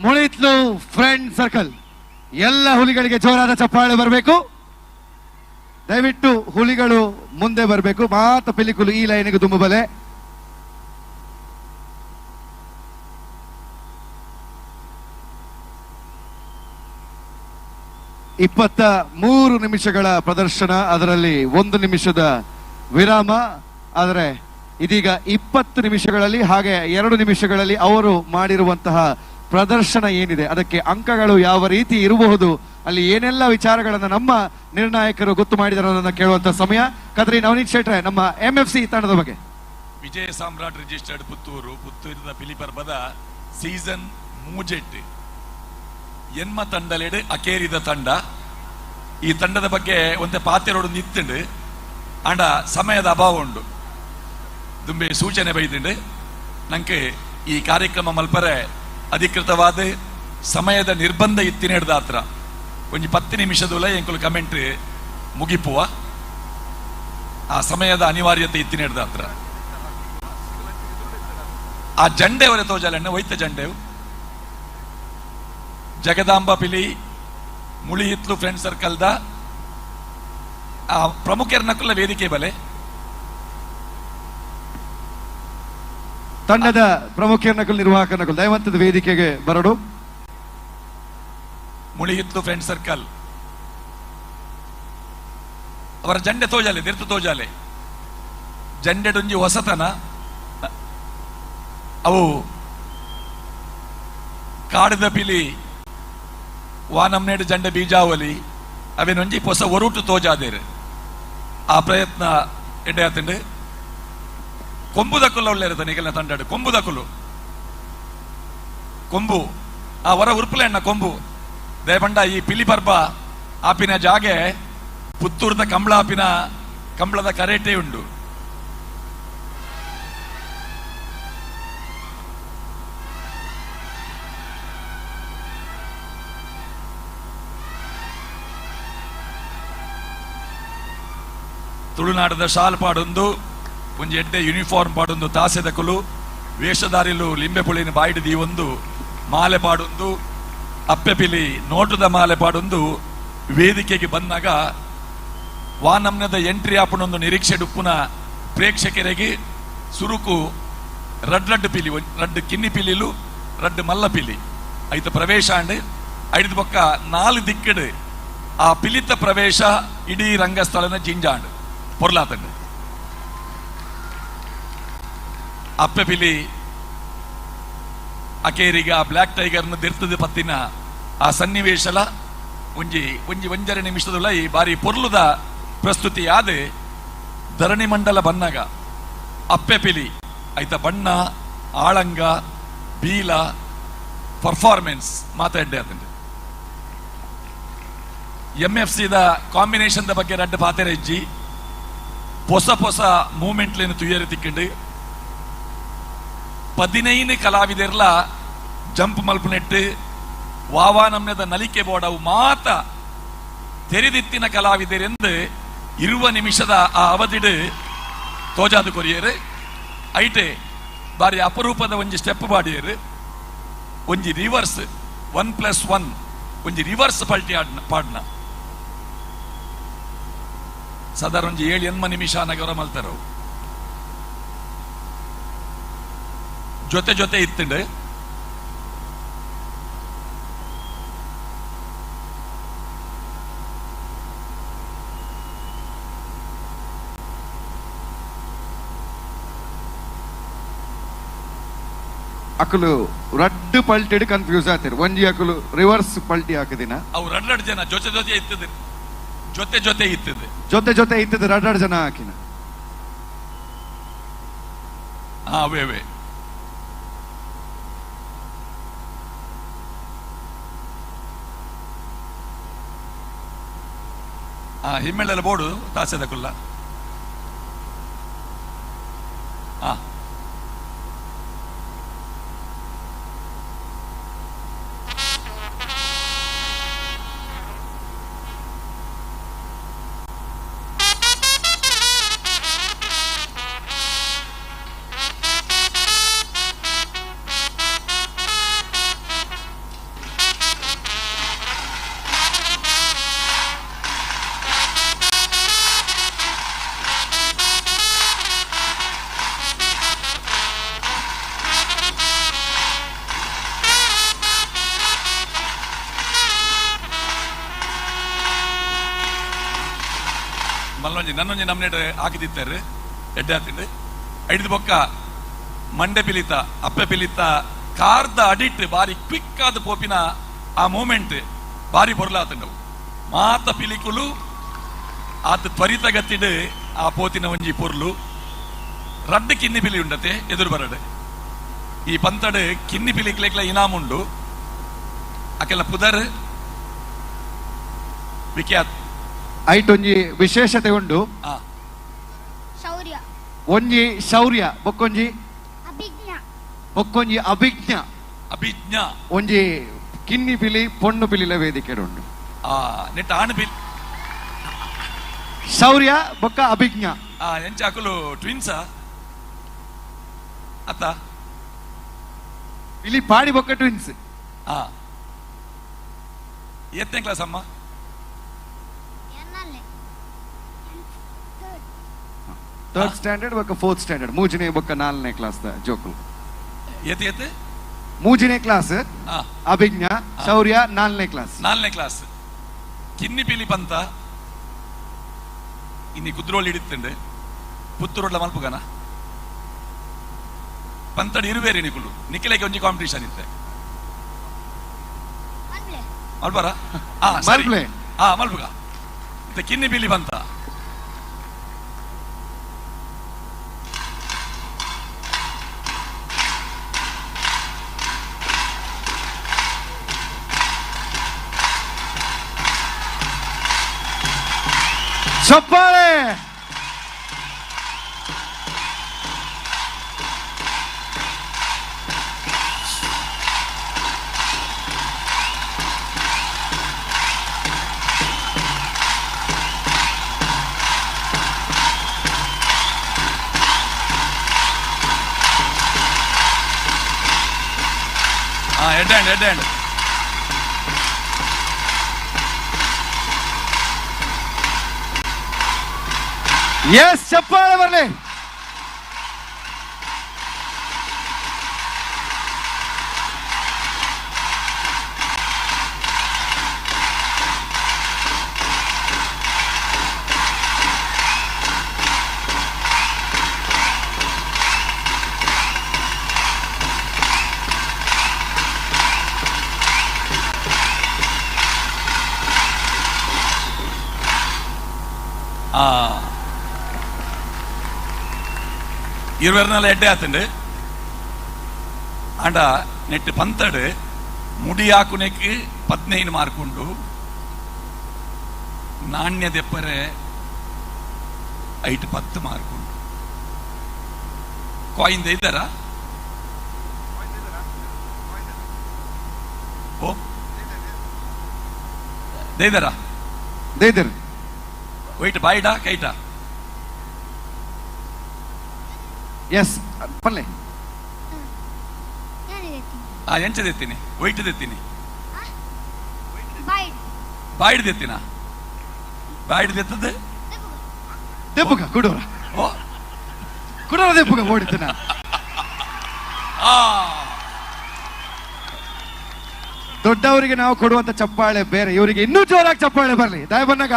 ಮುಳಿತ್ಲು ಫ್ರೆಂಡ್ ಸರ್ಕಲ್ ಎಲ್ಲ ಹುಲಿಗಳಿಗೆ ಜೋರಾದ ಚಪ್ಪಾಳೆ ಬರಬೇಕು. ದಯವಿಟ್ಟು ಹುಲಿಗಳು ಮುಂದೆ ಬರಬೇಕು. ಮಾತ ಪಿಲಿಕುಲು ಈ ಲೈನಿಗೆ ತುಂಬಬಲೆ. ಇಪ್ಪತ್ತ 3 ನಿಮಿಷಗಳ ಪ್ರದರ್ಶನ, ಅದರಲ್ಲಿ 1 ನಿಮಿಷದ ವಿರಾಮ. ಆದರೆ ಇದೀಗ 20 ನಿಮಿಷಗಳಲ್ಲಿ ಹಾಗೆ 2 ನಿಮಿಷಗಳಲ್ಲಿ ಅವರು ಮಾಡಿರುವಂತಹ ಪ್ರದರ್ಶನ ಏನಿದೆ ಅದಕ್ಕೆ ಅಂಕಗಳು ಯಾವ ರೀತಿ ಇರಬಹುದು, ಅಲ್ಲಿ ಏನೆಲ್ಲ ವಿಚಾರಗಳನ್ನ ನಮ್ಮ ನಿರ್ಣಾಯಕರು ಗೊತ್ತು ಮಾಡಿದಾರೋದನ್ನ ಕೇಳುವಂತ ಸಮಯ. ಕದ್ರಿ ನವನೀತ್ ಶೆಟ್ರೆ, ನಮ್ಮ MFC ತಂಡದ ಬಗ್ಗೆ. ವಿಜಯ ಸಾಮ್ರಾಟ್ ರಿಜಿಸ್ಟರ್ಡ್ ಪುತ್ತೂರದ ಪಿಲಿಪರ್ಬದ ಸೀಸನ್ 38 ಎನ್ಮ ತಂಡಲೆಡ್ ಅಕೇರಿದ ತಂಡ. ಈ ತಂಡದ ಬಗ್ಗೆ ಒಂದೇ ಪಾತೆರೋಡು ನಿತ್ತುಂಡು ಅಂಡ ಸಮಯದ ಅಭಾವ ಉಂಡು. ದುಂಬೆ ಸೂಚನೆ ಬೈದುಂಡು ನಂಗೆ ಈ ಕಾರ್ಯಕ್ರಮ ಮಲ್ಪರೆ ಅಧಿಕೃತವಾದ ಸಮಯದ ನಿರ್ಬಂಧ ಇತ್ತಿನ ಹಿಡ್ದ ಹತ್ರ ಒಂದು 10 ನಿಮಿಷದಲ್ಲ ಎಂಕುಲು ಕಮೆಂಟ್ ಮುಗಿಪುವ ಆ ಸಮಯದ ಅನಿವಾರ್ಯತೆ ಇತ್ತಿನ ಹಿಡ್ದ ಹತ್ರ ಆ ಜಂಡೆ ಅವರೇ ತೋಜಾಲಣ್ಣ ವೈತ ಜಂಡೆವು ಜಗದಾಂಬ ಪಿಲಿ ಮುಳಿ ಇತ್ಲು ಫ್ರೆಂಡ್ ಸರ್ಕಲ್ದ ಆ ಪ್ರಮುಖರನ್ನಕ್ಕಲ್ಲ ವೇದಿಕೆ ಬಲೆ ತಂಡದ ಪ್ರಮುಖರನ್ನಕ್ಕಲ್ಲ ನಿರ್ವಾಹಕರನ್ನಕ್ಕಲ್ಲ ದಯವಂತದ ವೇದಿಕೆಗೆ ಬರಡು. ಮುಳಿ ಇತ್ಲು ಫ್ರೆಂಡ್ ಸರ್ಕಲ್ ಅವರ ಜಂಡೆ ತೋಜಾಲೆ ದಿರ್ತು ತೋಜಾಲೆ ಜಂಡೆಡೊಂಜಿ ಹೊಸತನ ಅವು ಕಾಡಿದ ಪಿಲಿ ವಾನಮ್ನೇಡು ಜಂಡೆ ಬೀಜಾವಲಿ ಅವೇನೊಂಜಿ ಹೊಸ ಒರುಟು ತೋಜಾದೇರು ಆ ಪ್ರಯತ್ನ ಎಡ್ಡೆ ಆತಂಡು ಕೊಂಬುದಕ್ಕುಲ್ಲ ಒಳ್ಳೆ ಇರುತ್ತೆ ನಿಗಲಿನ ತಂಡಾಡು ಕೊಂಬುದಕ್ಕುಲು ಕೊಂಬು ಆ ಹೊರ ಉರ್ಪುಲೆಣ್ಣ ಕೊಂಬು ದಯಪಂಡ ಈ ಪಿಲಿಪರ್ಬ ಆಪಿನ ಜಾಗೆ ಪುತ್ತೂರದ ಕಂಬಳ ಆಪಿನ ಕಂಬಳದ ಕರೇಟೆ ಉಂಡು. ತುಳುನಾಡದ ಶಾಲ್ ಪಾಡೊಂದು ಒಂಜಿ ಎಡ್ಡೆ ಯೂನಿಫಾರ್ಮ್ ಪಾಡೊಂದು ತಾಸೆದಕುಲು ವೇಷಧಾರಿಲು ಲಿಂಬೆ ಪುಳಿನ ಬಾಯಿಡಿದಿ ಒಂದು ಮಾಲೆ ಪಾಡೊಂದು ಅಪ್ಪೆಪಿಲಿ ನೋಟದ ಮಾಲೆ ಪಾಡೊಂದು ವೇದಿಕೆಗೆ ಬಂದಾಗ ವಾನಮ್ನದ ಎಂಟ್ರಿ ಆಪಣೊಂದು ನಿರೀಕ್ಷೆ ಡುಪ್ಪುನ ಪ್ರೇಕ್ಷಕರಿಗೆ ಸುರುಕು ರಡ್ ಪಿಲಿ ರಡ್ ಕಿನ್ನಿ ಪಿಲಿಲು ರಡ್ ಮಲ್ಲ ಪಿಲಿ ಐತ ಪ್ರವೇಶ ಅಂಡ್ ಐದು ಪಕ್ಕ 4 ದಿಕ್ಕಡು ಆ ಪಿಲಿತ ಪ್ರವೇಶ ಇಡೀ ರಂಗಸ್ಥಳನ ಜಿಂಜಾಂಡ್ ಪೊರ್ಲಾತಂಡು ಅಪ್ಪೆ ಪಿಲಿ ಅಕೇರಿಗ ಆ ಬ್ಲ್ಯಾಕ್ ಟೈಗರ್ನ ದಿರ್ತದ ಪತ್ತಿನ ಆ ಸನ್ನಿವೇಶಲ ಒಂಜಿ ಒಂಜಿ ಒಂಜರ ನಿಮಿಷದಲ್ಲ ಈ ಬಾರಿ ಪೊರ್ಲುದ ಪ್ರಸ್ತುತಿ ಆದೆ ಧರಣಿ ಮಂಡಲ ಬನ್ನಗ ಅಪ್ಪೆ ಪಿಲಿ ಐತ ಬಣ್ಣ ಆಳಂಗ ಬೀಲ ಪರ್ಫಾರ್ಮೆನ್ಸ್ ಮಾತಾಡ್ಡೆ ಅದಂತೆ MFC ದ ಕಾಂಬಿನೇಷನ್ ದ ಬಗ್ಗೆ ರಡ್ಡು ಪಾತೆರ ಇಜ್ಜಿ ಹೊಸ ಹೊಸ ಮೂವ್ಮೆಂಟ್ಲೇನು ತುಯ್ಯರಿ ತಿಕ್ಕಂಡು 15 ಕಲಾವಿದರ್ಲ ಜಂಪ್ ಮಲ್ಪನೆಟ್ಟು ವಾವಾ ನಮ್ನದ ನಲಿಕೆ ಬೋಡವು ಮಾತ ತೆರೆದಿತ್ತಿನ ಕಲಾವಿದರೆಂದು ಇರುವ ನಿಮಿಷದ ಆ ಅವಧಿಡು ತೋಜಾದು ಕೊರಿಯರು ಐಟೆ ಬಾರಿ ಅಪರೂಪದ ಒಂಜಿ ಸ್ಟೆಪ್ ಬಾಡಿಯರು ಒಂಜಿ ರಿವರ್ಸ್ 1+1 ಒಂಜಿ ರಿವರ್ಸ್ ಪಲ್ಟಿ ಪಾಡ್ನ ಸಾಧಾರಣ ಒಂಜಿ 7-8 ನಿಮಿಷ ನಗರ ಮಲ್ತಾರವು ಜೊತೆ ಜೊತೆ ಇತ್ತಂಡು ಅಕಲು ರಡ್ಡು ಪಲ್ಟಿ ಕನ್ಫ್ಯೂಸ್ ಆಗ್ತಾರೆ ಒಂಜಿ ಅಕಲು ರಿವರ್ಸ್ ಪಲ್ಟಿ ಹಾಕದಿನ ಅವು ರಡ್ಡು ಜನ ಜೊತೆ ಜೊತೆ ಇತ್ತದ ಜೊತೆ ಜೊತೆ ಇತ್ತದ ಜೊತೆ ಜೊತೆ ಇತ್ತದ ರಡ್ಡು ಜನ ಹಾಕಿನ ಅವೇ ಹಿಮ್ಮೆಳೆಲ್ಲ ಬೋರ್ಡು ತಾಸೆದ ಕುಲ್ಲ ನನ್ನೊಂಜಿ ನಮ್ನೆಡ್ ಹಾಕಿದಿತ್ತಾರೆ ಎಡ್ಡೆ ಹಾತಿಂಡು ಐದು ಬೊಕ್ಕ ಮಂಡೆ ಪಿಲಿತ ಅಪ್ಪೆ ಪಿಲಿತ ಕಾರ್ದ ಅಡಿಟ್ ಬಾರಿ ಕ್ವಿಕ್ ಆದ ಪೋಪಿನ ಆ ಮೂಮೆಂಟ್ ಬಾರಿ ಬೊರ್ಲಾತಂಡವು ಮಾತ ಪಿಲಿಕುಲು ಆತ ತ್ವರಿತ ಗತ್ತಿಡು ಆ ಪೋತಿನ ಒಂಜಿ ಪೊರ್ಲು ರಡ್ಡು ಕಿನ್ನಿ ಪಿಲಿ ಉಂಡತೆ ಎದುರು ಬರಡೆ ಈ ಪಂತಡ್ ಕಿನ್ನಿ ಪಿಲಿಕ್ಲೆಗ್ಲ ಇನಾಮುಂಡು ಅಕೆಲ್ಲ ಪುದರ್ ವಿಖ್ಯಾತ್ ಐಟ್ ಒಂಜಿ ವಿಶೇಷತೆ ಉಂಡು ಶೌರ್ಯ ಒಂಜಿ ಶೌರ್ಯ ಬೊಕ್ಕೊಂಜಿ ಅಭಿಜ್ಞ ಬೊಕ್ಕೊಂಜಿ ಅಭಿಜ್ಞ ಅಭಿಜ್ಞ ಒಂಜಿ ಕಿನ್ನಿ ಪಿಲಿ ಪೊಣ್ಣು ಪಿಲಿಲ ವೇದಿಕೆ ಉಂಡು ನೆಟ್ ಆಣ್ ಪಿಲಿ ಶೌರ್ಯ ಬೊಕ್ಕ ಅಭಿಜ್ಞ ಎಂಚಾಕುಲು ಟ್ವಿನ್ಸ ಅತ್ತ ಇಲ್ಲಿ ಪಾಡಿ ಬೊಕ್ಕ ಟ್ವಿನ್ಸ್ ಎತ್ತನೇ ಕ್ಲಾಸ್ ಅಮ್ಮ ಥರ್ಡ್ ಸ್ಟ್ಯಾಂಡರ್ಡ್ ಬೊಕ್ಕ 4th ಸ್ಟ್ಯಾಂಡರ್ಡ್ ಮೂಜಿನೇ ಬೊಕ್ಕ 4ನೇ ಕ್ಲಾಸ್ ದ ಜೋಕುಲು ಎತ್ತೆ ಮೂಜಿನೇ ಕ್ಲಾಸ್ ಅಭಿಜ್ಞ ಶೌರ್ಯ 4ನೇ ಕ್ಲಾಸ್ ಕಿನ್ನಿ ಪಿಲಿ ಪಂತ ಇನ್ನಿ ಕುದ್ರೋಳಿ ಹಿಡಿತಂಡು ಪುತ್ತೂರೋಡ್ಲ ಮಲ್ಪುಗನ ಪಂತಡ್ ಇರುವೇರಿ ನಿಕುಲು ನಿಖಿಲೆಗೆ ಒಂಜಿ ಕಾಂಪಿಟೇಷನ್ ಇತ್ತೆ ಮಲ್ಪರ ಮಲ್ಪುಗ ಕಿನ್ನಿ ಪಿಲಿ ಪಂತ ಚಪ್ಪಾಳೆ. ಹೆಡ್ ಹ್ಯಾಂಡ್ ಎಸ್, ಚಪ್ಪಾಳೆ ಬರಲಿ. ഇരുവരുന്നാൾ എഡ്ഡേ ആത്തുണ്ട് ആണ്ട ನೆಟ್ಟು ಪಂತಡು ಮುಡಿ ಹಾಕುನೆಕ್ 15 ಮಾರ್ಕ್ ಉಂಡು. ನಾಣ್ಯ ದೆಪ್ಪರೆ 10 ಮಾರ್ಕ್ ಉಂಡು. ಕಾಯಿನ್ ದೇಯ್ದಾರ ಓ ದೇಯ್ದಾರ ದೇಯ್ದಾರ ವೈಟ್ ಬಾಯ್ಡಾ ಕೈಟಾ ಎಸ್ ಪಲ್ಲೆ ಎಂಚ ತೆತ್ತೀನಿ ವೈಟ್ ತೆತ್ತೀನಿ ಬಾಯ್ಡ್ ಬಾಯ್ಡ್ ತೆತ್ತಿನ ಬಾಯ್ಡ್ ತೆತ್ತದು ದೆಪ್ಪುಗ ಕುಡೋರ ಓ ಕುಡೋರ ದೆಪ್ಪುಗ ಓಡಿತನ ದೊಡ್ಡವರಿಗೆ ನಾವು ಕೊಡುವಂತ ಚಪ್ಪಾಳೆ ಬೇರೆ, ಇವರಿಗೆ ಇನ್ನೂ ಜೋರಾಗಿ ಚಪ್ಪಾಳೆ ಬರಲಿ ದಯ ಬಂದಾಗ.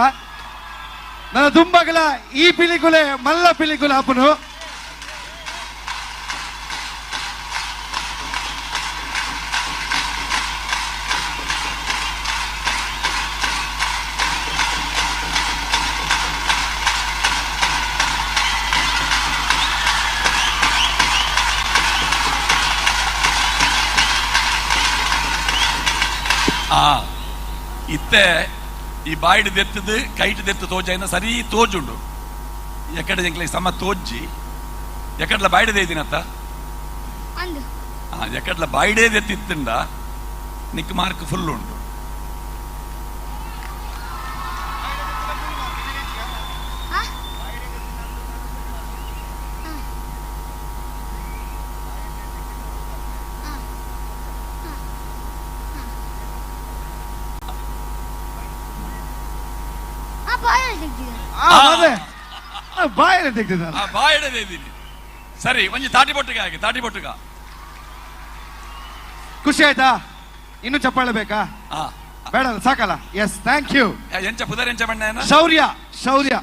ನನ್ನ ದುಂಬಗಲ ಈ ಪಿಲಿಕುಲೆ ಮಲ್ಲ ಪಿಲಿಕುಲ ಅಪ್ಪನು ಇತ್ತೆ ಈ ಬಾಯ್ಡ್ ದೆತ್ತದು ಕೈಟ್ ದೆತ್ತು ತೋಜಾಯಿನ ಸರಿ ತೋಜುಂಡು ಎಕಡೆ ಜಂಕ್ಲೆ ಸಮ ತೋಜ್ಜಿ ಎಕಡ್ಲ ಬಾಯ್ಡದೇ ಇದ್ದೀನತ್ತ ಎಕಡ್ಲ ಬಾಯ್ಡೇ ದೆತ್ತಿತ್ತಂಡ ನಿಕ್ ಮಾರ್ಕ್ ಫುಲ್ ಉಂಟು. ಬಾಯಲ್ಲೇ ತೆಗ್ದಿದ್ದಾರೆ. ಬಾಯ್ಡದೇ ಇದ್ದೀನಿ ಸರಿ. ಒಂಜಿ ತಾಟಿ ಬೊಟ್ಟಿಗೆ ಹಾಕಿ ತಾಟಿ ಬೊಟ್ಟಿಗ ಖುಷಿ ಆಯ್ತಾ? ಇನ್ನು ಚಪ್ಪಾಳೆ ಬೇಕಾ? ಬೇಡ ಸಾಕಲ್ಲ. Yes, thank you. ಎಂಚ ಪುದರ್ ಎಂಚ ಬಣ್ಣ ಶೌರ್ಯ ಶೌರ್ಯ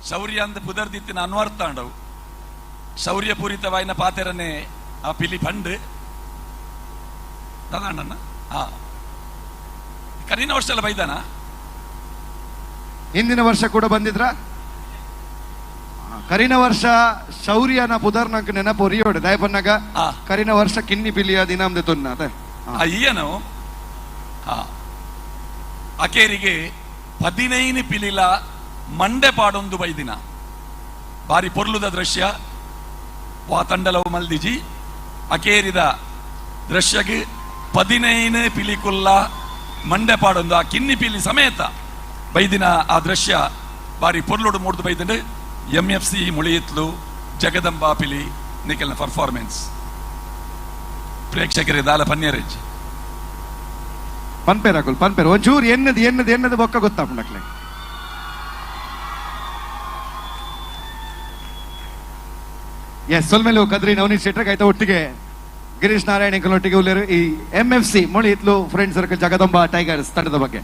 ಶೌರ್ಯ ಅಂದ ಪುದರ್ ದಿತ್ತಿನ ಅನ್ವರ್ಥ ಅಂಡವು ಶೌರ್ಯ ಪೂರಿತವಾಯಿನ ಪಾತೆರನೆ ಆ ಪಿಲಿ ಪಂಡ್ ತದಾಂಡನ್ನ ಕರೀನ ವರ್ಷ ಎಲ್ಲ ಬೈದಾನ. ಹಿಂದಿನ ವರ್ಷ ಕೂಡ ಬಂದಿದ್ರ ಕರಿನ ವರ್ಷ ಶೌರ್ಯನ ಪುದರ್ನಕ್ ನೆನಪು ಒರಿಯೋಡೆ ದಯಪನ್ನಾಗ ಕರಿನ ವರ್ಷ ಕಿನ್ನಿ ಪಿಲಿಯ ದಿನಾಮ್ದೆ ತೊನ್ನ ಈಯನು ಅಕೇರಿಗೆ 15 ಪಿಲಿಲ ಮಂಡೆ ಪಾಡೊಂದು ಬೈದಿನ ಬಾರಿ ಪೊರ್ಲುದ ದೃಶ್ಯ ವಾ ತಂಡಲವು ಮಲ್ದಿಜಿ ಅಕೇರಿದ ದೃಶ್ಯಗೆ 15 ಪಿಲಿಕುಲ್ಲ ಮಂಡೆ ಪಾಡೊಂದು ಆ ಕಿನ್ನಿ ಪಿಲಿ ಸಮೇತ ಬೈದಿನ ಆ ದೃಶ್ಯ ಬಾರಿ ಪೊರ್ಲುಡು ಮೂಡ್ದು ಬೈದಂಡು MFC ಮುಳಿಯಿತ್ಲು ಜಗದಂಬಾ ಪಿಲಿ ನಿಖಲ್ನ ಪರ್ಫಾರ್ಮೆನ್ಸ್ ಪ್ರೇಕ್ಷಕರೇ ದಾಲ ಪನ್ಯರೆಜ್ಜಿ ಪನ್ಪೇರ್ ಹಾಕುಲ್ ಪನ್ಪೇರ್ ಒಂಚೂರು ಎನ್ನದು ಬೊಕ್ಕ ಗೊತ್ತಾಪುಂಡಕ್ಲೆ ಎಸ್ ಸೊಲ್ಮೇಲೆ ಕದ್ರಿ ನವನೀತ್ ಶೆಟ್ರಗ್ ಆಯ್ತಾ ಒಟ್ಟಿಗೆ ಗಿರೀಶ್ ನಾರಾಯಣ್ ಒಟ್ಟಿಗೆ ಉಳ್ಳೇರು ಈ MFC ಮುಳಿಯಿತ್ಲು ಫ್ರೆಂಡ್ ಸರ್ಕಲ್ ಜಗದಂಬಾ ಟೈಗರ್ಸ್ ತಂಡದ ಬಗ್ಗೆ.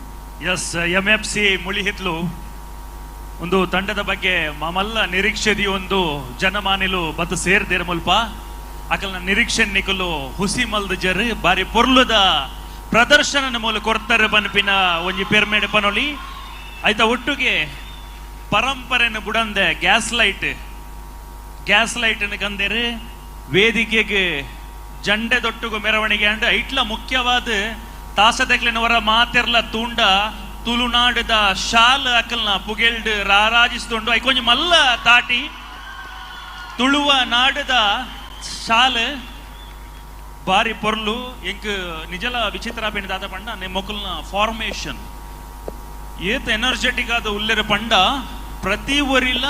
ಎಸ್ MFC ಮುಳಿಹಿತ್ಲು ಒಂದು ತಂಡದ ಬಗ್ಗೆ ಮಮಲ್ಲ ನಿರೀಕ್ಷೆದಿ ಒಂದು ಜನಮಾನಿಲು ಬತ್ತು ಸೇರ್ದೇರ ಮುಲ್ಪ ಅಕಲ್ನ ನಿರೀಕ್ಷೆ ನಿಕಲು ಹುಸಿ ಮಲ್ದ ಜರ್ ಬಾರಿ ಪೊರ್ಲುದ ಪ್ರದರ್ಶನ ಮೂಲಕ ಕೊಡ್ತಾರೆ ಬನ್ಪಿನ ಒಂಜಿ ಪೆರ್ಮೇಡೆ ಪನೊಲಿ ಆಯ್ತಾ ಒಟ್ಟಿಗೆ ಪರಂಪರೆನ ಬುಡಂದೆ ಗ್ಯಾಸ್ ಲೈಟ್ ಕಂದೇರು ವೇದಿಕೆಗೆ ಜಂಡೆ ದೊಟ್ಟುಗು ಮೆರವಣಿಗೆ ಅಂಡ್ ಐಟ್ಲ ಮುಖ್ಯವಾದ ತಾಸದಕ್ಲಿನವರ ಮಾತೆರ್ಲ ತೂಂಡ ತುಳುನಾಡದ ಶಾಲ್ ಅಕಲ್ನ ಪುಗೆಲ್ಡ್ ರಾರಾಜಿಸ್ತುಂಡು ಐಕೊಂಜ ಮಲ್ಲ ತಾಟಿ ತುಳುವ ನಾಡದ ಶಾಲ್ ಬಾರಿ ಪೊರ್ಲು ಎಂಕ್ ನಿಜಲ ವಿಚಿತ್ರ ಪೆಣ್ದಾದ ಪಂಡ ನೆ ಮೊಕಲ್ನ ಫಾರ್ಮೇಶನ್ ಏತ್ ಎನರ್ಜೆಟಿಕ್ ಆದ ಉಲ್ಲೆರ ಪಂಡ ಪ್ರತಿ ಒರಿಲ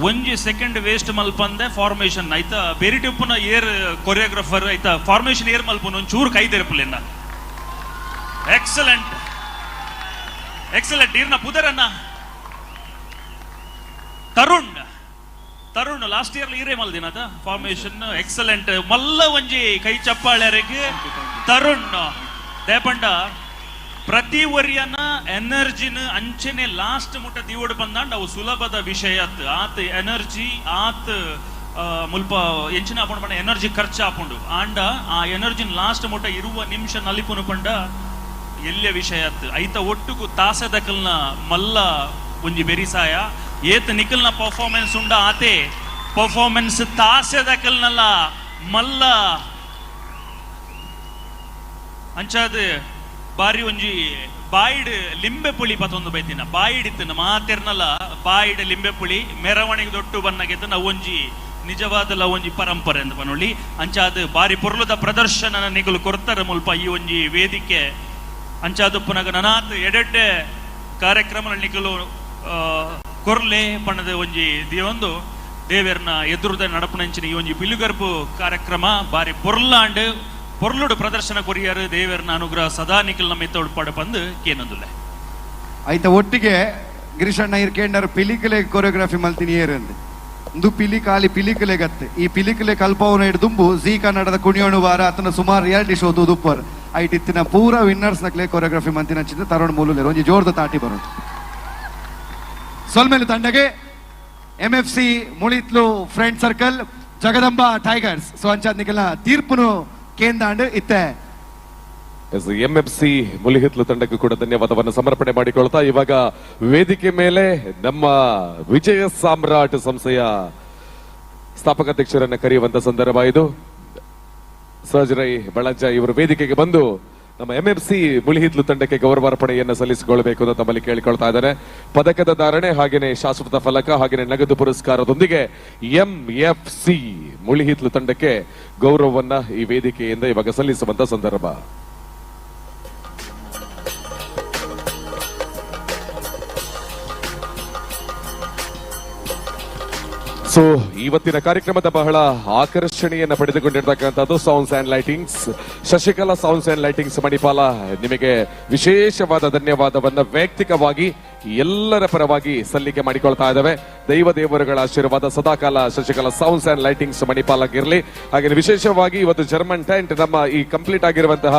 ಒಂಜಿ ಸೆಕೆಂಡ್ ವೇಸ್ಟ್ ಮಲ್ಪಂದೆ ಫಾರ್ಮೇಶನ್ ಐತ ಬೇರೆ ಟಿಪ್ಪುನ ಏರ್ ಕೊರಿಯೋಗ್ರಾಫರ್ ಐತ ಫಾರ್ಮೇಶನ್ ಏರ್ ಮಲ್ಪುನ ಒಂಚೂರು ಕೈ ತೆರಪಲಿನ ಎಕ್ಸಲೆಂಟ್ ಎಕ್ಸಲೆಂಟ್ ಇರ್ನ ಪುದರನ್ನ ತರುಣ್ ಲಾಸ್ಟ್ ಇಯರ್ ಈರೇ ಮಲ್ದಿನದ ಫಾರ್ಮೇಶನ್ ಎಕ್ಸಲೆಂಟ್ ಮಲ್ಲ ಒಂಜಿ ಕೈ ಚಪ್ಪಾಳ್ಯಾರಿಗೆ ತರುಣ್ ದೇಪಂಡ ಪ್ರತಿ ಒರಿಯನ ಎನರ್ಜಿನ ಅಂಚೆನೆ ಲಾಸ್ಟ್ ಮುಟ್ಟ ದಿವಡ್ ಬಂದಾಂಡ್ ಅವು ಸುಲಭದ ವಿಷಯ ಆತ್ ಎನರ್ಜಿ ಆತ್ ಮುಲ್ಪ ಎಂಚಿನ ಆಪುಂಡು ಪಂಡ ಎನರ್ಜಿ ಖರ್ಚು ಆಪುಂಡು ಆಂಡ ಆ ಎನರ್ಜಿನ ಲಾಸ್ಟ್ ಮುಟ್ಟ ಇರುವ ನಿಮಿಷ ನಲಿಪುನು ಪಂಡ ಎಲ್ಯ ವಿಷಯ ಐತ ಒಟ್ಟುಗು ತಾಸದಕಲ್ನ ಮಲ್ಲ ಒಂಜಿ ಬೆರಿಸಾಯ ಏತ್ ನಿಕಲ್ನ ಪರ್ಫಾರ್ಮೆನ್ಸ್ ಉಂಡ ಆತೆ ಪರ್ಫಾರ್ಮೆನ್ಸ್ ತಾಸದಕಲ್ನಲ್ಲ ಮಲ್ಲ ಅಂಚಾದ ಬಾರಿ ಒಂಜಿ ಬಾಯಿಡ್ ಲಿಂಬೆ ಪುಳಿ ಪತ್ತೊಂದು ಬೈತಿನ ಬಾಯಿಡಿತ್ತನ ಮಾತೆರ್ನಲ್ಲ ಬಾಯಿಡ್ ಲಿಂಬೆ ಪುಳಿ ಮೆರವಣಿಗೆ ದೊಡ್ಡು ಬನ್ನಗೆತ್ತ ನಾವು ಒಂಜಿ ನಿಜವಾದ ಒಂಜಿ ಪರಂಪರೆ ಅಂತ ಪನೊಳ್ಳಿ ಅಂಚಾದ ಬಾರಿ ಪೊರ್ಲುದ ಪ್ರದರ್ಶನ ನಿಗಲು ಕೊಡ್ತಾರ ಮುಲ್ಪ ಈ ಒಂಜಿ ವೇದಿಕೆ ಅಂಚಾದ ಪುನಗ ನನಾತ್ ಎಡೆಡ್ಡೆ ಕಾರ್ಯಕ್ರಮ ನಿಗಲು ಕೊರ್ಲೆ ಪಣದ ಒಂಜಿ ದಿಯೊಂದು ದೇವೇರ್ನ ಎದುರುದ ನಡಪನಂಚಿನ ಈ ಒಂಜಿ ಪಿಲುಗರ್ಪು ಕಾರ್ಯಕ್ರಮ ಬಾರಿ ಪೊರ್ಲಾಂಡ್ ಪೊರ್ಲುಡು ಪ್ರದರ್ಶನ ಕೊರಿಯರು ದೇವೇರ್ನ ಅನುಗ್ರಹ ಸದಾ ನಿಖಿಲ್ ನಮ್ಮ ಎತ್ತ ಉಳ್ಪಾಡು ಬಂದು ಕೇನೊಂದುಲ್ಲೆ ಆಯ್ತಾ ಒಟ್ಟಿಗೆ ಗಿರೀಶಣ್ಣ ಇರ್ಕೇಂಡರ್ ಪಿಲಿಕಲೆ ಕೊರಿಯೋಗ್ರಫಿ ಮಲ್ತೀನಿ ಏರಂದು ಇಂದು ಪಿಲಿ ಕಾಲಿ ಪಿಲಿಕಲೆ ಗತ್ತೆ ಈ ಪಿಲಿಕಲೆ ಕಲ್ಪವನ ಹಿಡ್ದುಂಬು ಜಿ ಕನ್ನಡದ ಕುಣಿಯೋಣು ವಾರ ಅತನ ಸುಮಾರು ರಿಯಾಲಿಟಿ ಶೋ ತೂದುಪ್ಪರ್ ಐಟಿತ್ತಿನ ಪೂರ ವಿನ್ನರ್ಸ್ ನಕ್ಲೆ ಕೊರಿಯೋಗ್ರಫಿ ಮಂತಿನ ಚಿಂತ ತರುಣ್ ಮೂಲೂಲೇರು ಒಂಜಿ ಜೋರ್ದ ತಾಟಿ ಬರೋದು ಸೊಲ್ಮೇಲು ತಂಡಗೆ MFC ಮುಳಿತ್ಲು friend circle Jagadamba tigers so ಅಂಚಾದ್ ನಿಖಿಲ್ನ ತೀರ್ಪುನು ಕೇಂದಾಂಡ್ ಇತ್ತೆ MFC ಮುಲಿಹಿತ್ಲು ತಂಡಕ್ಕೂ ಕೂಡ ಧನ್ಯವಾದವನ್ನು ಸಮರ್ಪಣೆ ಮಾಡಿಕೊಳ್ತಾ ಇವಾಗ ವೇದಿಕೆ ಮೇಲೆ ನಮ್ಮ ವಿಜಯ ಸಾಮ್ರಾಟ್ ಸಂಸ್ಥೆಯ ಸ್ಥಾಪಕಾಧ್ಯಕ್ಷರನ್ನ ಕರೆಯುವಂತ ಸಂದರ್ಭ ಇದು. ಸರ್ಜರೈ ಬಳಜ್ಜ ಇವರು ವೇದಿಕೆಗೆ ಬಂದು ನಮ್ಮ MFC ಮುಲಿಹಿತ್ಲು ತಂಡಕ್ಕೆ ಗೌರವಾರ್ಪಣೆಯನ್ನು ಸಲ್ಲಿಸಿಕೊಳ್ಳಬೇಕು ಅಂತ ತಮ್ಮಲ್ಲಿ ಕೇಳಿಕೊಳ್ತಾ ಇದ್ದಾರೆ. ಪದಕದ ಧಾರಣೆ ಹಾಗೇನೆ ಶಾಶ್ವತ ಫಲಕ ಹಾಗೇನೆ ನಗದು ಪುರಸ್ಕಾರದೊಂದಿಗೆ MFC ಮುಲಿಹಿತ್ಲು ತಂಡಕ್ಕೆ ಗೌರವವನ್ನ ಈ ವೇದಿಕೆಯಿಂದ ಇವಾಗ ಸಲ್ಲಿಸುವಂತ ಸಂದರ್ಭ. ಸೊ ಇವತ್ತಿನ ಕಾರ್ಯಕ್ರಮದ ಬಹಳ ಆಕರ್ಷಣೆಯನ್ನ ಪಡೆದುಕೊಂಡಿರ್ತಕ್ಕಂಥದ್ದು sounds and lightings, Shashikala sounds and lightings Manipal ನಿಮಗೆ ವಿಶೇಷವಾದ ಧನ್ಯವಾದವನ್ನ ವೈಯಕ್ತಿಕವಾಗಿ ಎಲ್ಲರ ಪರವಾಗಿ ಸಲ್ಲಿಕೆ ಮಾಡಿಕೊಳ್ತಾ ಇದ್ದಾವೆ. ದೈವ ದೇವರುಗಳ ಆಶೀರ್ವಾದ ಸದಾಕಾಲ ಶಶಿಕಲಾ ಸೌಂಡ್ಸ್ ಅಂಡ್ ಲೈಟಿಂಗ್ಸ್ ಮಣಿಪಾಲಕ್ಕಿರಲಿ. ಹಾಗೆ ವಿಶೇಷವಾಗಿ ಇವತ್ತು ಜರ್ಮನ್ ಟೆಂಟ್ ನಮ್ಮ ಈ ಕಂಪ್ಲೀಟ್ ಆಗಿರುವಂತಹ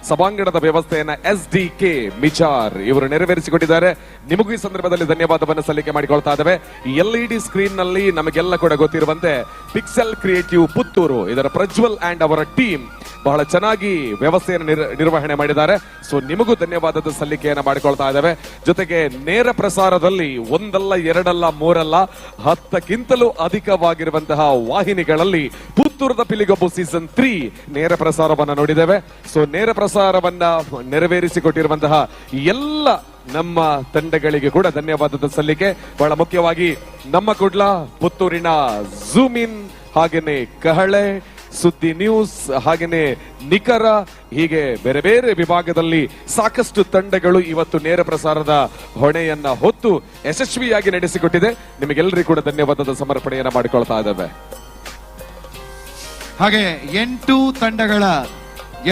ಸಭಾಂಗಣದ ವ್ಯವಸ್ಥೆಯನ್ನ SDK ಮಿಚಾರ್ ಇವರು ನೆರವೇರಿಸಿಕೊಟ್ಟಿದ್ದಾರೆ. ನಿಮಗೂ ಈ ಸಂದರ್ಭದಲ್ಲಿ ಧನ್ಯವಾದವನ್ನು ಸಲ್ಲಿಕೆ ಮಾಡಿಕೊಳ್ತಾ ಇದ್ದಾವೆ. LED ಸ್ಕ್ರೀನ್ ನಲ್ಲಿ ನಮಗೆಲ್ಲ ಕೂಡ ಗೊತ್ತಿರುವಂತೆ ಪಿಕ್ಸೆಲ್ ಕ್ರಿಯೇಟಿವ್ ಪುತ್ತೂರು ಇದರ ಪ್ರಜ್ವಲ್ ಅಂಡ್ ಅವರ ಟೀಮ್ ಬಹಳ ಚೆನ್ನಾಗಿ ವ್ಯವಸ್ಥೆಯನ್ನು ನಿರ್ವಹಣೆ ಮಾಡಿದ್ದಾರೆ. ಸೊ ನಿಮಗೂ ಧನ್ಯವಾದದ ಸಲ್ಲಿಕೆಯನ್ನು ಮಾಡಿಕೊಳ್ತಾ ಇದ್ದಾವೆ. ಜೊತೆಗೆ ನೇರ ಪ್ರಸಾರದಲ್ಲಿ ಒಂದಲ್ಲ ಎರಡಲ್ಲ ಮೂರಲ್ಲ 10ಕ್ಕಿಂತಲೂ ಅಧಿಕವಾಗಿರುವಂತಹ ವಾಹಿನಿಗಳಲ್ಲಿ ಪುತ್ತೂರದ ಪಿಲಿಗೊಬ್ಬು ಸೀಸನ್ 3 ನೇರ ಪ್ರಸಾರವನ್ನ ನೋಡಿದ್ದೇವೆ. ಸೊ ನೇರ ಪ್ರಸಾರವನ್ನ ನೆರವೇರಿಸಿಕೊಟ್ಟಿರುವಂತಹ ಎಲ್ಲ ನಮ್ಮ ತಂಡಗಳಿಗೆ ಕೂಡ ಧನ್ಯವಾದದ ಸಲ್ಲಿಕೆ. ಬಹಳ ಮುಖ್ಯವಾಗಿ ನಮ್ಮ ಕುಡ್ಲ ಪುತ್ತೂರಿನ ಝೂಮ್ ಇನ್ ಹಾಗೇನೆ ಕಹಳೆ ಸುದ್ದಿ ನ್ಯೂಸ್ ಹಾಗೇನೆ ನಿಖರ ಹೀಗೆ ಬೇರೆ ಬೇರೆ ವಿಭಾಗದಲ್ಲಿ ಸಾಕಷ್ಟು ತಂಡಗಳು ಇವತ್ತು ನೇರ ಪ್ರಸಾರದ ಹೊಣೆಯನ್ನ ಹೊತ್ತು ಯಶಸ್ವಿಯಾಗಿ ನಡೆಸಿಕೊಟ್ಟಿದೆ. ನಿಮಗೆಲ್ಲರಿಗೂ ಕೂಡ ಧನ್ಯವಾದದ ಸಮರ್ಪಣೆಯನ್ನ ಮಾಡಿಕೊಳ್ತಾ ಇದ್ದೇವೆ. ಹಾಗೆ 8 ತಂಡಗಳ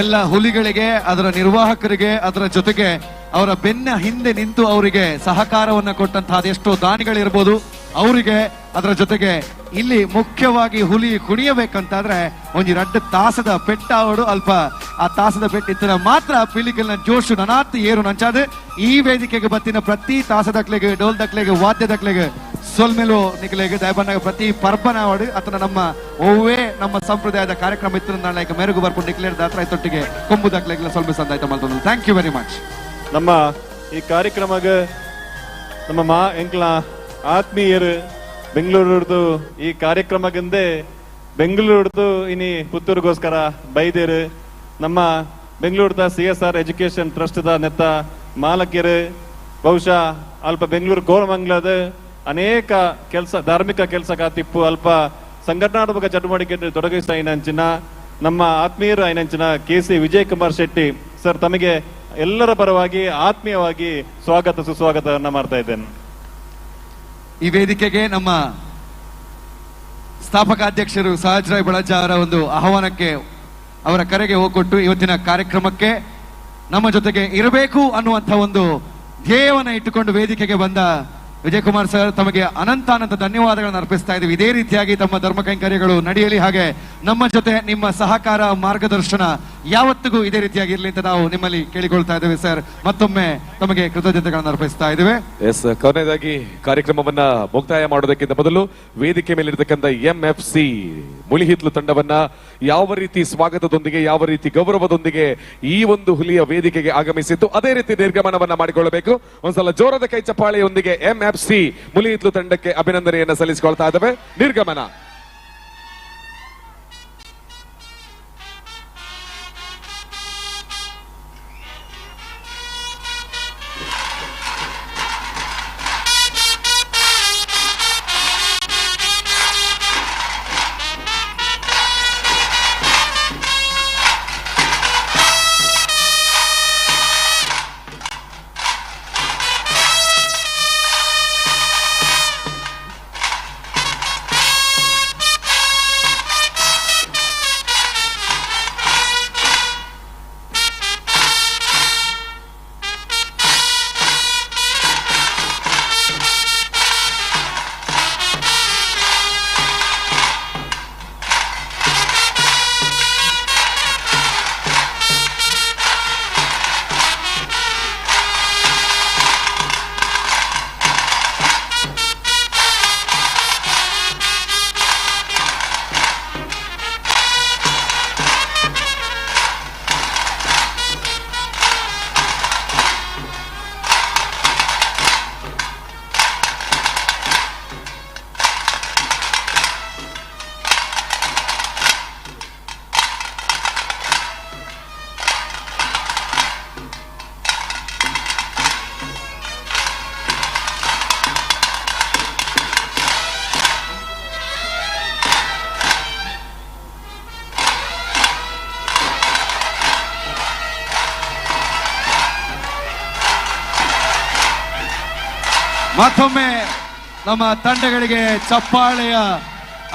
ಎಲ್ಲ ಹುಲಿಗಳಿಗೆ ಅದರ ನಿರ್ವಾಹಕರಿಗೆ ಅದರ ಜೊತೆಗೆ ಅವರ ಬೆನ್ನ ಹಿಂದೆ ನಿಂತು ಅವರಿಗೆ ಸಹಕಾರವನ್ನ ಕೊಟ್ಟಂತಹ ಅದೆಷ್ಟೋ ದಾನಿಗಳಿರ್ಬೋದು ಅವರಿಗೆ, ಅದರ ಜೊತೆಗೆ ಇಲ್ಲಿ ಮುಖ್ಯವಾಗಿ ಹುಲಿ ಕುಣಿಯಬೇಕಂತಾದ್ರೆ ಒಂಜಿ 2 ತಾಸದ ಪೆಟ್ಟ ಅವಡು ಅಲ್ಪ ಆ ತಾಸದ ಪೆಟ್ಟಿನ ಮಾತ್ರ ಪಿಲಿಕಲ್ನ ಜೋಶು ನನಾತ್ ಏರು ನಂಚಾದ ಈ ವೇದಿಕೆಗೆ ಬತ್ತಿನ ಪ್ರತಿ ತಾಸದಕ್ಲೆಗೆ ಡೋಲ್ ದಕ್ಲೆಗೆ ವಾದ್ಯ ದಕ್ಲೆಗೆ ಸೊಲ್ಮೆಲು ನಿಖಲೆಗೆ ದಯಬಂದಾಗ ಪ್ರತಿ ಪರ್ಬನ ಅವಡು ಅತನ ನಮ್ಮ ಓವೇ ನಮ್ಮ ಸಂಪ್ರದಾಯದ ಕಾರ್ಯಕ್ರಮ ಇತ್ತು ಮೆರುಗು ಬರ್ಪು ನಿಖಲೇರ್ ದಾತ್ರ ತೊಟ್ಟಿಗೆ ಕೊಂಬು ದಕ್ಲೆಗೆ ಸೊಲ್ಮೆ ಸಂದಾಯ್ತ ಮಾಡ್ತಾರೆ. Thank you very much. ನಮ್ಮ ಈ ಕಾರ್ಯಕ್ರಮಕ್ಕೆ ನಮ್ಮ ಮಾ ಎಂಕ್ಲ ಆತ್ಮೀಯರು ಬೆಂಗಳೂರದು ಈ ಕಾರ್ಯಕ್ರಮಕ್ಕೆ ಬೆಂಗಳೂರದು ಇನಿ ಪುತ್ತೂರಿಗೋಸ್ಕರ ಬೈದೇರು ನಮ್ಮ ಬೆಂಗಳೂರದ CSR ಎಜುಕೇಶನ್ ಟ್ರಸ್ಟ್ ದ ನೆತ್ತ ಮಾಲಕ್ಯರು ಬಹುಶಃ ಅಲ್ಪ ಬೆಂಗಳೂರು ಕೋರಮಂಗಲದ ಅನೇಕ ಕೆಲಸ ಧಾರ್ಮಿಕ ಕೆಲಸ ಕಾತಿಪ್ಪು ಅಲ್ಪ ಸಂಘಟನಾತ್ಮಕ ಚಟುವಟಿಕೆ ತೊಡಗಿಸ್ತಾ ಐನಂಚಿನ ನಮ್ಮ ಆತ್ಮೀಯರು ಐನಂಚಿನ KC ವಿಜಯ್ ಕುಮಾರ್ ಶೆಟ್ಟಿ ಸರ್, ತಮಗೆ ಎಲ್ಲರ ಪರವಾಗಿ ಆತ್ಮೀಯವಾಗಿ ಸ್ವಾಗತ ಸುಸ್ವಾಗತವನ್ನ ಮಾಡ್ತಾ ಇದ್ದೇನೆ. ಈ ವೇದಿಕೆಗೆ ನಮ್ಮ ಸ್ಥಾಪಕ ಅಧ್ಯಕ್ಷರು ಸಹಜರಾಯ್ ಬಳಜ ಅವರ ಒಂದು ಆಹ್ವಾನಕ್ಕೆ, ಅವರ ಕರೆಗೆ ಹೋಗ್ಕೊಟ್ಟು ಇವತ್ತಿನ ಕಾರ್ಯಕ್ರಮಕ್ಕೆ ನಮ್ಮ ಜೊತೆಗೆ ಇರಬೇಕು ಅನ್ನುವಂಥ ಒಂದು ಧ್ಯೇಯವನ್ನ ಇಟ್ಟುಕೊಂಡು ವೇದಿಕೆಗೆ ಬಂದ ವಿಜಯ್ ಕುಮಾರ್ ಸರ್, ತಮಗೆ ಅನಂತ ಧನ್ಯವಾದಗಳನ್ನು ಅರ್ಪಿಸ್ತಾ ಇದ್ದೀವಿ. ಇದೇ ರೀತಿಯಾಗಿ ತಮ್ಮ ಧರ್ಮ ಕೈಂಕರ್ಯಗಳು ನಡೆಯಲಿ, ಹಾಗೆ ನಮ್ಮ ಜೊತೆ ನಿಮ್ಮ ಸಹಕಾರ ಮಾರ್ಗದರ್ಶನ ಯಾವತ್ತಿಗೂ ಇದೇ ರೀತಿಯಾಗಿ ಇರಲಿ ಅಂತ ನಾವು ನಿಮ್ಮಲ್ಲಿ ಕೇಳಿಕೊಳ್ತಾ ಇದ್ದೇವೆ ಸರ್. ಮತ್ತೊಮ್ಮೆ ತಮಗೆ ಕೃತಜ್ಞತೆಗಳನ್ನು ಅರ್ಪಿಸ್ತಾ ಇದ್ದೇವೆ. ಎಸ್, ಕೊನೆಯದಾಗಿ ಕಾರ್ಯಕ್ರಮವನ್ನ ಮುಕ್ತಾಯ ಮಾಡೋದಕ್ಕಿಂತ ಮೊದಲು ವೇದಿಕೆ ಮೇಲಿರ್ತಕ್ಕಂಥ MFC ಮುಳಿಹಿತ್ಲು ತಂಡವನ್ನ ಯಾವ ರೀತಿ ಸ್ವಾಗತದೊಂದಿಗೆ, ಯಾವ ರೀತಿ ಗೌರವದೊಂದಿಗೆ ಈ ಒಂದು ಹುಲಿಯ ವೇದಿಕೆಗೆ ಆಗಮಿಸಿದ್ದು, ಅದೇ ರೀತಿ ನಿರ್ಗಮನವನ್ನ ಮಾಡಿಕೊಳ್ಳಬೇಕು. ಒಂದ್ಸಲ ಜೋರದ ಕೈ ಚಪ್ಪಾಳೆಯೊಂದಿಗೆ MFC ಮುಳಿಹಿತ್ಲು ತಂಡಕ್ಕೆ ಅಭಿನಂದನೆಯನ್ನ ಸಲ್ಲಿಸಿಕೊಳ್ತಾ ಇದ್ದೇವೆ. ನಿರ್ಗಮನ. ಮತ್ತೊಮ್ಮೆ ನಮ್ಮ ತಂಡಗಳಿಗೆ ಚಪ್ಪಾಳೆಯ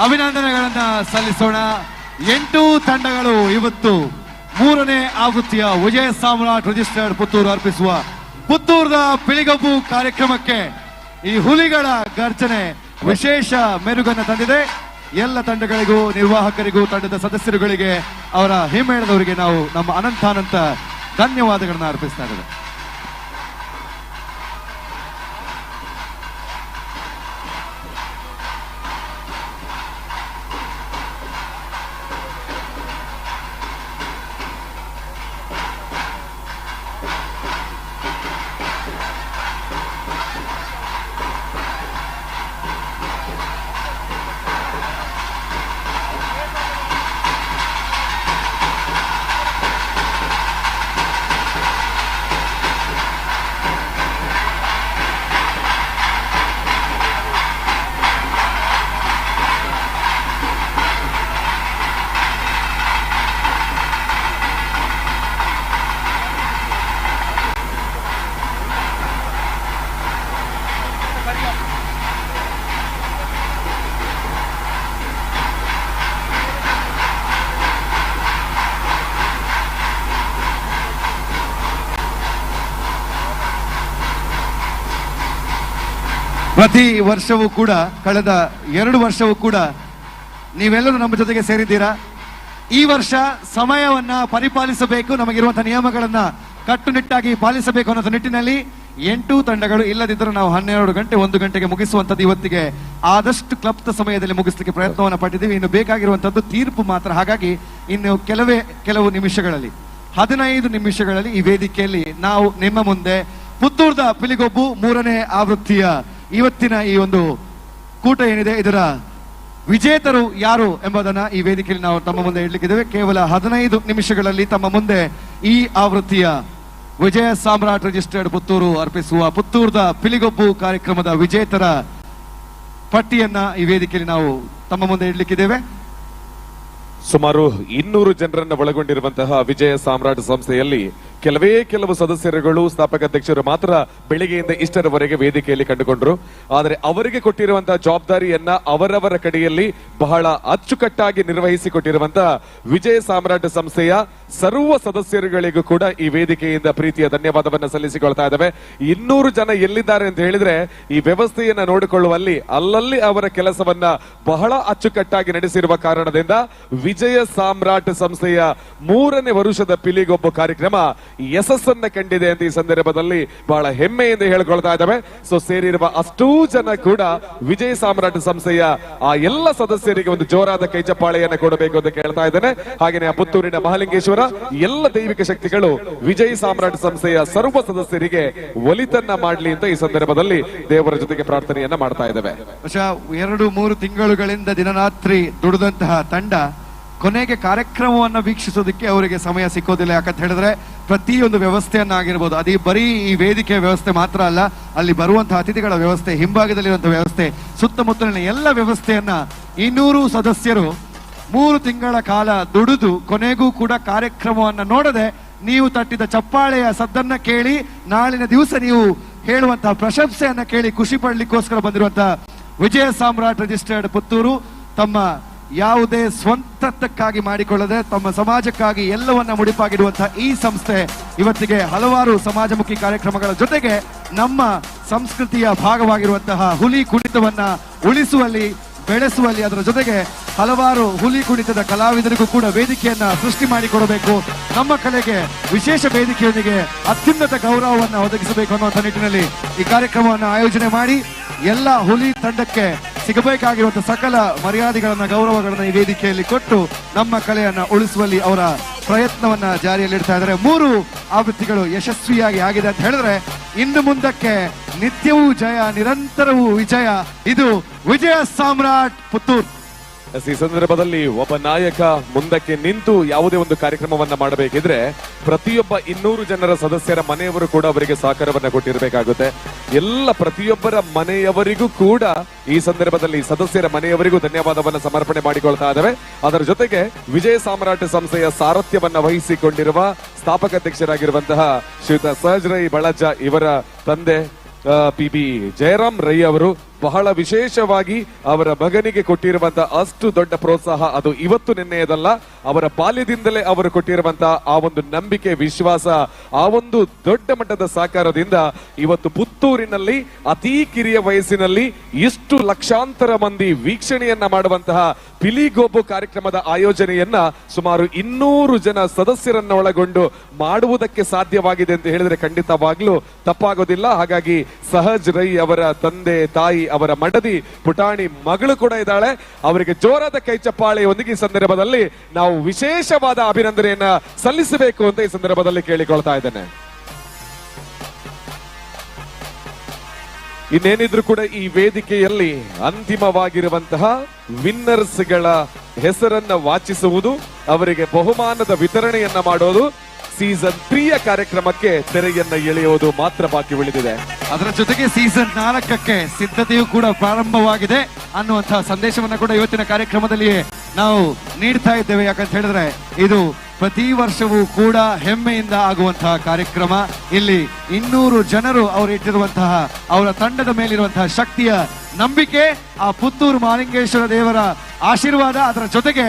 ಅಭಿನಂದನೆಗಳನ್ನ ಸಲ್ಲಿಸೋಣ. 8 ತಂಡಗಳು ಇವತ್ತು 3ನೇ ಆವೃತ್ತಿಯ ವಿಜಯ ಸಾಮ್ರಾಟ್ ರಿಜಿಸ್ಟರ್ಡ್ ಪುತ್ತೂರು ಅರ್ಪಿಸುವ ಪುತ್ತೂರದ ಪಿಳಿಗೊಬ್ಬು ಕಾರ್ಯಕ್ರಮಕ್ಕೆ ಈ ಹುಲಿಗಳ ಗರ್ಜನೆ ವಿಶೇಷ ಮೆರುಗನ್ನು ತಂದಿದೆ. ಎಲ್ಲ ತಂಡಗಳಿಗೂ, ನಿರ್ವಾಹಕರಿಗೂ, ತಂಡದ ಸದಸ್ಯರುಗಳಿಗೆ, ಅವರ ಹಿಮ್ಮೇಳದವರಿಗೆ ನಾವು ನಮ್ಮ ಅನಂತ ಧನ್ಯವಾದಗಳನ್ನ ಅರ್ಪಿಸ್ತಾ ಇದ್ದೇವೆ. ಪ್ರತಿ ವರ್ಷವೂ ಕೂಡ, ಕಳೆದ 2 ವರ್ಷವೂ ಕೂಡ ನೀವೆಲ್ಲರೂ ನಮ್ಮ ಜೊತೆಗೆ ಸೇರಿದ್ದೀರಾ. ಈ ವರ್ಷ ಸಮಯವನ್ನ ಪರಿಪಾಲಿಸಬೇಕು, ನಮಗಿರುವಂತಹ ನಿಯಮಗಳನ್ನ ಕಟ್ಟುನಿಟ್ಟಾಗಿ ಪಾಲಿಸಬೇಕು ಅನ್ನೋ ನಿಟ್ಟಿನಲ್ಲಿ 8 ತಂಡಗಳು, ಇಲ್ಲದಿದ್ದರೂ ನಾವು 12 ಗಂಟೆ 1 ಗಂಟೆಗೆ ಮುಗಿಸುವಂಥದ್ದು ಇವತ್ತಿಗೆ ಆದಷ್ಟು ಕ್ಲಪ್ತ ಸಮಯದಲ್ಲಿ ಮುಗಿಸಲಿಕ್ಕೆ ಪ್ರಯತ್ನವನ್ನು ಪಟ್ಟಿದ್ದೀವಿ. ಇನ್ನು ಬೇಕಾಗಿರುವಂಥದ್ದು ತೀರ್ಪು ಮಾತ್ರ. ಹಾಗಾಗಿ ಇನ್ನು ಕೆಲವು ನಿಮಿಷಗಳಲ್ಲಿ, 15 ನಿಮಿಷಗಳಲ್ಲಿ ಈ ವೇದಿಕೆಯಲ್ಲಿ ನಾವು ನಿಮ್ಮ ಮುಂದೆ ಪುತ್ತೂರದ ಪಿಲಿಗೊಬ್ಬು 3ನೇ ಆವೃತ್ತಿಯ ಇವತ್ತಿನ ಈ ಒಂದು ಕೂಟ ಏನಿದೆ, ಇದರ ವಿಜೇತರು ಯಾರು ಎಂಬುದನ್ನ ಈ ವೇದಿಕೆಯಲ್ಲಿ ನಾವು ತಮ್ಮ ಮುಂದೆ ಇಡ್ಲಿಕ್ಕಿದ್ದೇವೆ. ಕೇವಲ 15 ನಿಮಿಷಗಳಲ್ಲಿ ತಮ್ಮ ಮುಂದೆ ಈ ಆವೃತ್ತಿಯ ವಿಜಯ ಸಾಮ್ರಾಟ್ ರಿಜಿಸ್ಟರ್ಡ್ ಪುತ್ತೂರು ಅರ್ಪಿಸುವ ಪುತ್ತೂರದ ಪಿಲಿಗೊಬ್ಬು ಕಾರ್ಯಕ್ರಮದ ವಿಜೇತರ ಪಟ್ಟಿಯನ್ನ ಈ ವೇದಿಕೆಯಲ್ಲಿ ನಾವು ತಮ್ಮ ಮುಂದೆ ಇಡ್ಲಿಕ್ಕಿದ್ದೇವೆ. ಸುಮಾರು 200 ಜನರನ್ನ ಒಳಗೊಂಡಿರುವಂತಹ ವಿಜಯ ಸಾಮ್ರಾಟ್ ಸಂಸ್ಥೆಯಲ್ಲಿ ಕೆಲವು ಸದಸ್ಯರುಗಳು ಸ್ಥಾಪಕಾಧ್ಯಕ್ಷರು ಮಾತ್ರ ಬೆಳಿಗ್ಗೆಯಿಂದ ಇಷ್ಟರವರೆಗೆ ವೇದಿಕೆಯಲ್ಲಿ ಕಂಡುಕೊಂಡರು. ಆದರೆ ಅವರಿಗೆ ಕೊಟ್ಟಿರುವಂತಹ ಜವಾಬ್ದಾರಿಯನ್ನ ಅವರವರ ಕಡೆಯಲ್ಲಿ ಬಹಳ ಅಚ್ಚುಕಟ್ಟಾಗಿ ನಿರ್ವಹಿಸಿಕೊಟ್ಟಿರುವಂತಹ ವಿಜಯ ಸಾಮ್ರಾಟ್ ಸಂಸ್ಥೆಯ ಸರ್ವ ಸದಸ್ಯರುಗಳಿಗೂ ಕೂಡ ಈ ವೇದಿಕೆಯಿಂದ ಪ್ರೀತಿಯ ಧನ್ಯವಾದವನ್ನ ಸಲ್ಲಿಸಿಕೊಳ್ತಾ ಇದ್ದಾವೆ. 200 ಜನ ಎಲ್ಲಿದ್ದಾರೆ ಅಂತ ಹೇಳಿದ್ರೆ ಈ ವ್ಯವಸ್ಥೆಯನ್ನ ನೋಡಿಕೊಳ್ಳುವಲ್ಲಿ ಅಲ್ಲಲ್ಲಿ ಅವರ ಕೆಲಸವನ್ನ ಬಹಳ ಅಚ್ಚುಕಟ್ಟಾಗಿ ನಡೆಸಿರುವ ಕಾರಣದಿಂದ ವಿಜಯ ಸಾಮ್ರಾಟ್ ಸಂಸ್ಥೆಯ 3ನೇ ವರುಷದ ಪಿಲಿಗೊಬ್ಬು ಕಾರ್ಯಕ್ರಮ ಯಶಸ್ಸನ್ನ ಕಂಡಿದೆ ಅಂತ ಈ ಸಂದರ್ಭದಲ್ಲಿ ಬಹಳ ಹೆಮ್ಮೆಯಿಂದ ಹೇಳಿಕೊಳ್ತಾ ಇದ್ದಾವೆ. ಸೊ ಸೇರಿರುವ ಅಷ್ಟೂ ಜನ ಕೂಡ ವಿಜಯ ಸಾಮ್ರಾಟ್ ಸಂಸ್ಥೆಯ ಆ ಎಲ್ಲ ಸದಸ್ಯರಿಗೆ ಒಂದು ಜೋರಾದ ಕೈಚಪ್ಪಾಳೆಯನ್ನು ಕೊಡಬೇಕು ಅಂತ ಕೇಳ್ತಾ ಇದ್ದೇನೆ. ಹಾಗೆಯೇ ಆ ಪುತ್ತೂರಿನ ಮಹಾಲಿಂಗೇಶ್ವರ ಎಲ್ಲ ದೈವಿಕ ಶಕ್ತಿಗಳು ವಿಜಯ ಸಾಮ್ರಾಟ್ ಸಂಸ್ಥೆಯ ಸರ್ವ ಸದಸ್ಯರಿಗೆ ಒಲಿತನ್ನ ಮಾಡಲಿ ಅಂತ ಈ ಸಂದರ್ಭದಲ್ಲಿ ದೇವರ ಜೊತೆಗೆ ಪ್ರಾರ್ಥನೆಯನ್ನ ಮಾಡ್ತಾ ಇದ್ದೇವೆ. 2-3 ತಿಂಗಳುಗಳಿಂದ ದಿನರಾತ್ರಿ ದುಡಿದಂತಹ ತಂಡ ಕೊನೆಗೆ ಕಾರ್ಯಕ್ರಮವನ್ನ ವೀಕ್ಷಿಸೋದಕ್ಕೆ ಅವರಿಗೆ ಸಮಯ ಸಿಕ್ಕೋದಿಲ್ಲ. ಯಾಕಂತ ಹೇಳಿದ್ರೆ ಪ್ರತಿಯೊಂದು ವ್ಯವಸ್ಥೆಯನ್ನಾಗಿರ್ಬೋದು, ಅದೇ ಬರೀ ಈ ವೇದಿಕೆಯ ವ್ಯವಸ್ಥೆ ಮಾತ್ರ ಅಲ್ಲ, ಅಲ್ಲಿ ಬರುವಂತಹ ಅತಿಥಿಗಳ ವ್ಯವಸ್ಥೆ, ಹಿಂಭಾಗದಲ್ಲಿರುವಂತಹ ವ್ಯವಸ್ಥೆ, ಸುತ್ತಮುತ್ತಲಿನ ಎಲ್ಲ ವ್ಯವಸ್ಥೆಯನ್ನ 200 ಸದಸ್ಯರು 3 ತಿಂಗಳ ಕಾಲ ದುಡಿದು ಕೊನೆಗೂ ಕೂಡ ಕಾರ್ಯಕ್ರಮವನ್ನ ನೋಡದೆ ನೀವು ತಟ್ಟಿದ ಚಪ್ಪಾಳೆಯ ಸದ್ದನ್ನ ಕೇಳಿ ನಾಳಿನ ದಿವಸ ನೀವು ಹೇಳುವಂತಹ ಪ್ರಶಂಸೆಯನ್ನ ಕೇಳಿ ಖುಷಿ ಪಡ್ಲಿಕ್ಕೋಸ್ಕರ ಬಂದಿರುವಂತಹ ವಿಜಯ ಸಾಮ್ರಾಟ್ ರಿಜಿಸ್ಟರ್ಡ್ ಪುತ್ತೂರು ತಮ್ಮ ಯಾವುದೇ ಸ್ವಂತಕ್ಕಾಗಿ ಮಾಡಿಕೊಳ್ಳದೆ ತಮ್ಮ ಸಮಾಜಕ್ಕಾಗಿ ಎಲ್ಲವನ್ನ ಮುಡಿಪಾಗಿಡುವಂತಹ ಈ ಸಂಸ್ಥೆ ಇವತ್ತಿಗೆ ಹಲವಾರು ಸಮಾಜಮುಖಿ ಕಾರ್ಯಕ್ರಮಗಳ ಜೊತೆಗೆ ನಮ್ಮ ಸಂಸ್ಕೃತಿಯ ಭಾಗವಾಗಿರುವಂತಹ ಹುಲಿ ಕುಣಿತವನ್ನ ಉಳಿಸುವಲ್ಲಿ, ಬೆಳೆಸುವಲ್ಲಿ, ಅದರ ಜೊತೆಗೆ ಹಲವಾರು ಹುಲಿ ಕುಣಿತದ ಕಲಾವಿದರಿಗೂ ಕೂಡ ವೇದಿಕೆಯನ್ನ ಸೃಷ್ಟಿ ಮಾಡಿಕೊಡಬೇಕು, ನಮ್ಮ ಕಲೆಗೆ ವಿಶೇಷ ವೇದಿಕೆಯೊಂದಿಗೆ ಅತ್ಯುನ್ನತ ಗೌರವವನ್ನು ಒದಗಿಸಬೇಕು ಅನ್ನುವಂಥ ನಿಟ್ಟಿನಲ್ಲಿ ಈ ಕಾರ್ಯಕ್ರಮವನ್ನು ಆಯೋಜನೆ ಮಾಡಿ ಎಲ್ಲ ಹುಲಿ ತಂಡಕ್ಕೆ ಸಿಗಬೇಕಾಗಿರುವಂತಹ ಸಕಲ ಮರ್ಯಾದೆಗಳನ್ನ, ಗೌರವಗಳನ್ನ ಈ ವೇದಿಕೆಯಲ್ಲಿ ಕೊಟ್ಟು ನಮ್ಮ ಕಲೆಯನ್ನ ಉಳಿಸುವಲ್ಲಿ ಅವರ ಪ್ರಯತ್ನವನ್ನ ಜಾರಿಯಲ್ಲಿಡ್ತಾ ಇದ್ದಾರೆ. 3 ಆವೃತ್ತಿಗಳು ಯಶಸ್ವಿಯಾಗಿ ಆಗಿದೆ ಅಂತ ಹೇಳಿದ್ರೆ ಇನ್ನು ಮುಂದಕ್ಕೆ ನಿತ್ಯವೂ ಜಯ, ನಿರಂತರವೂ ವಿಜಯ. ಇದು ವಿಜಯ ಸಾಮ್ರಾಟ್ ಪುತ್ತೂರು. ಈ ಸಂದರ್ಭದಲ್ಲಿ ಒಬ್ಬ ನಾಯಕ ಮುಂದಕ್ಕೆ ನಿಂತು ಯಾವುದೇ ಒಂದು ಕಾರ್ಯಕ್ರಮವನ್ನ ಮಾಡಬೇಕಿದ್ರೆ ಪ್ರತಿಯೊಬ್ಬ 200 ಜನರ ಸದಸ್ಯರ ಮನೆಯವರು ಕೂಡ ಅವರಿಗೆ ಸಹಕಾರವನ್ನ ಕೊಟ್ಟಿರಬೇಕಾಗುತ್ತೆ. ಎಲ್ಲ ಪ್ರತಿಯೊಬ್ಬರ ಮನೆಯವರಿಗೂ ಕೂಡ ಈ ಸಂದರ್ಭದಲ್ಲಿ ಸದಸ್ಯರ ಮನೆಯವರಿಗೂ ಧನ್ಯವಾದವನ್ನ ಸಮರ್ಪಣೆ ಮಾಡಿಕೊಳ್ತಾ ಇದ್ದಾವೆ. ಅದರ ಜೊತೆಗೆ ವಿಜಯ ಸಾಮ್ರಾಟ್ ಸಂಸ್ಥೆಯ ಸಾರಥ್ಯವನ್ನ ವಹಿಸಿಕೊಂಡಿರುವ ಸ್ಥಾಪಕಾಧ್ಯಕ್ಷರಾಗಿರುವಂತಹ ಶ್ರೀಯುತ ಸಹಜ್ ರೈ ಬಳಜ ಇವರ ತಂದೆ PB ಜಯರಾಮ್ ರೈ ಅವರು ಬಹಳ ವಿಶೇಷವಾಗಿ ಅವರ ಮಗನಿಗೆ ಕೊಟ್ಟಿರುವಂತಹ ಅಷ್ಟು ದೊಡ್ಡ ಪ್ರೋತ್ಸಾಹ ಅದು ಇವತ್ತು ನಿನ್ನೆಯದಲ್ಲ, ಅವರ ಬಾಲ್ಯದಿಂದಲೇ ಅವರು ಕೊಟ್ಟಿರುವಂತಹ ಆ ಒಂದು ನಂಬಿಕೆ, ವಿಶ್ವಾಸ, ಆ ಒಂದು ದೊಡ್ಡ ಮಟ್ಟದ ಸಹಕಾರದಿಂದ ಇವತ್ತು ಪುತ್ತೂರಿನಲ್ಲಿ ಅತೀ ಕಿರಿಯ ವಯಸ್ಸಿನಲ್ಲಿ ಇಷ್ಟು ಲಕ್ಷಾಂತರ ಮಂದಿ ವೀಕ್ಷಣೆಯನ್ನ ಮಾಡುವಂತಹ ಪಿಲಿಗೊಬ್ಬು ಕಾರ್ಯಕ್ರಮದ ಆಯೋಜನೆಯನ್ನ ಸುಮಾರು 200 ಜನ ಸದಸ್ಯರನ್ನ ಒಳಗೊಂಡು ಮಾಡುವುದಕ್ಕೆ ಸಾಧ್ಯವಾಗಿದೆ ಅಂತ ಹೇಳಿದ್ರೆ ಖಂಡಿತವಾಗ್ಲೂ ತಪ್ಪಾಗೋದಿಲ್ಲ. ಹಾಗಾಗಿ ಸಹಜ್ ರೈ ಅವರ ತಂದೆ ತಾಯಿ, ಅವರ ಮಡದಿ ಪುಟಾಣಿ ಮಗಳು ಕೂಡ ಇದ್ದಾಳೆ, ಅವರಿಗೆ ಜೋರಾದ ಕೈ ಚಪ್ಪಾಳೆಯೊಂದಿಗೆ ಈ ಸಂದರ್ಭದಲ್ಲಿ ನಾವು ವಿಶೇಷವಾದ ಅಭಿನಂದನೆಯನ್ನ ಸಲ್ಲಿಸಬೇಕು ಅಂತ ಈ ಸಂದರ್ಭದಲ್ಲಿ ಕೇಳಿಕೊಳ್ತಾ ಇದ್ದೇನೆ. ಇನ್ನೇನಿದ್ರು ಕೂಡ ಈ ವೇದಿಕೆಯಲ್ಲಿ ಅಂತಿಮವಾಗಿರುವಂತಹ ವಿನ್ನರ್ಸ್ ಗಳ ಹೆಸರನ್ನ ವಾಚಿಸುವುದು, ಅವರಿಗೆ ಬಹುಮಾನದ ವಿತರಣೆಯನ್ನ ಮಾಡೋದು, ಸೀಸನ್ 3ಯ ಕಾರ್ಯಕ್ರಮಕ್ಕೆ ತೆರೆಯನ್ನ ಎಳೆಯುವುದು ಮಾತ್ರ ಬಾಕಿ ಉಳಿದಿದೆ. ಅದರ ಜೊತೆಗೆ ಸೀಸನ್ 4ಕ್ಕೆ ಸಿದ್ಧತೆಯು ಕೂಡ ಪ್ರಾರಂಭವಾಗಿದೆ ಅನ್ನುವಂತಹ ಸಂದೇಶವನ್ನ ಕೂಡ ಇವತ್ತಿನ ಕಾರ್ಯಕ್ರಮದಲ್ಲಿಯೇ ನಾವು ನೀಡ್ತಾ ಇದ್ದೇವೆ. ಯಾಕಂತ ಹೇಳಿದ್ರೆ ಇದು ಪ್ರತಿ ವರ್ಷವೂ ಕೂಡ ಹೆಮ್ಮೆಯಿಂದ ಆಗುವಂತಹ ಕಾರ್ಯಕ್ರಮ. ಇಲ್ಲಿ 200 ಜನರು ಅವರು ಇಟ್ಟಿರುವಂತಹ ಅವರ ತಂಡದ ಮೇಲಿರುವಂತಹ ಶಕ್ತಿಯ ನಂಬಿಕೆ, ಆ ಪುತ್ತೂರು ಮಹಾಲಿಂಗೇಶ್ವರ ದೇವರ ಆಶೀರ್ವಾದ, ಅದರ ಜೊತೆಗೆ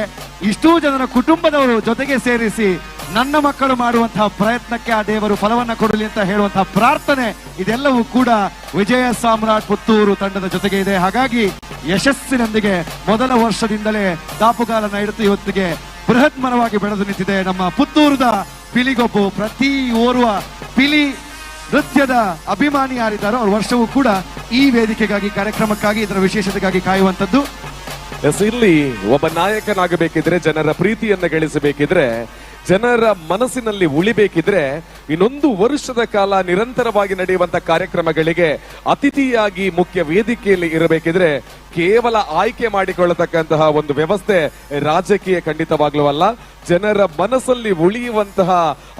ಇಷ್ಟೂ ಜನರ ಕುಟುಂಬದವರು ಜೊತೆಗೆ ಸೇರಿಸಿ ನನ್ನ ಮಕ್ಕಳು ಮಾಡುವಂತಹ ಪ್ರಯತ್ನಕ್ಕೆ ಆ ದೇವರು ಫಲವನ್ನ ಕೊಡಲಿ ಅಂತ ಹೇಳುವಂತಹ ಪ್ರಾರ್ಥನೆ, ಇದೆಲ್ಲವೂ ಕೂಡ ವಿಜಯ ಸಾಮ್ರಾಟ್ ಪುತ್ತೂರು ತಂಡದ ಜೊತೆಗೆ ಇದೆ. ಹಾಗಾಗಿ ಯಶಸ್ಸಿನೊಂದಿಗೆ ಮೊದಲ ವರ್ಷದಿಂದಲೇ ದಾಪುಗಾಲನ್ನ ಇಡುತ್ತಾ ಇವತ್ತಿಗೆ ಬೃಹತ್ ಮರವಾಗಿ ಬೆಳೆದು ನಿಂತಿದೆ ನಮ್ಮ ಪುತ್ತೂರದ ಪಿಲಿಗೊಬ್ಬು. ಪ್ರತಿ ಓರ್ವ ಪಿಲಿ ನೃತ್ಯದ ಅಭಿಮಾನಿ ಯಾರಿದ್ದಾರೋ ಅವ್ರ ವರ್ಷವೂ ಕೂಡ ಈ ವೇದಿಕೆಗಾಗಿ, ಕಾರ್ಯಕ್ರಮಕ್ಕಾಗಿ, ಇದರ ವಿಶೇಷತೆಗಾಗಿ ಕಾಯುವಂತದ್ದು. ಇಲ್ಲಿ ಒಬ್ಬ ನಾಯಕನಾಗಬೇಕಿದ್ರೆ, ಜನರ ಪ್ರೀತಿಯನ್ನ ಗಳಿಸಬೇಕಿದ್ರೆ ಜನರ ಮನಸ್ಸಿನಲ್ಲಿ ಉಳಿಬೇಕಿದ್ರೆ ಇನ್ನೊಂದು ವರ್ಷದ ಕಾಲ ನಿರಂತರವಾಗಿ ನಡೆಯುವಂತ ಕಾರ್ಯಕ್ರಮಗಳಿಗೆ ಅತಿಥಿಯಾಗಿ ಮುಖ್ಯ ವೇದಿಕೆಯಲ್ಲಿ ಇರಬೇಕಿದ್ರೆ ಕೇವಲ ಆಯ್ಕೆ ಮಾಡಿಕೊಳ್ಳತಕ್ಕಂತಹ ಒಂದು ವ್ಯವಸ್ಥೆ ರಾಜಕೀಯ ಖಂಡಿತವಾಗ್ಲೂ ಅಲ್ಲ. ಜನರ ಮನಸ್ಸಲ್ಲಿ ಉಳಿಯುವಂತಹ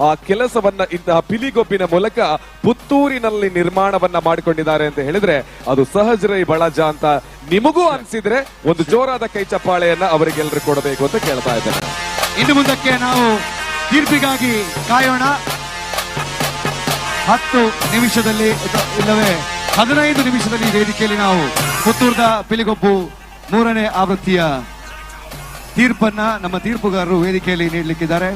ಆ ಕೆಲಸವನ್ನ ಇಂತಹ ಪಿಲಿಗೊಬ್ಬಿನ ಮೂಲಕ ಪುತ್ತೂರಿನಲ್ಲಿ ನಿರ್ಮಾಣವನ್ನ ಮಾಡಿಕೊಂಡಿದ್ದಾರೆ ಅಂತ ಹೇಳಿದ್ರೆ ಅದು ಸಹಜ್ ರೈ ಬಳಜ ಅಂತ ನಿಮಗೂ ಅನ್ಸಿದ್ರೆ ಒಂದು ಜೋರಾದ ಕೈ ಚಪ್ಪಾಳೆಯನ್ನ ಅವರಿಗೆಲ್ಲರೂ ಕೊಡಬೇಕು ಅಂತ ಕೇಳ್ತಾ ಇದ್ದೇನೆ. ಇನ್ನು ಮುಂದಕ್ಕೆ ನಾವು ತೀರ್ಪಿಗಾಗಿ ಕಾಯೋಣ. 10 ನಿಮಿಷದಲ್ಲಿ ಇಲ್ಲವೇ 15 ನಿಮಿಷದಲ್ಲಿ ವೇದಿಕೆಯಲ್ಲಿ ನಾವು ಪುತ್ತೂರದ ಪಿಲಿಗೊಬ್ಬು 3ನೇ ಆವೃತ್ತಿಯ ತೀರ್ಪನ್ನ ನಮ್ಮ ತೀರ್ಪುಗಾರರು ವೇದಿಕೆಯಲ್ಲಿ ನೀಡಲಿಕ್ಕಿದ್ದಾರೆ.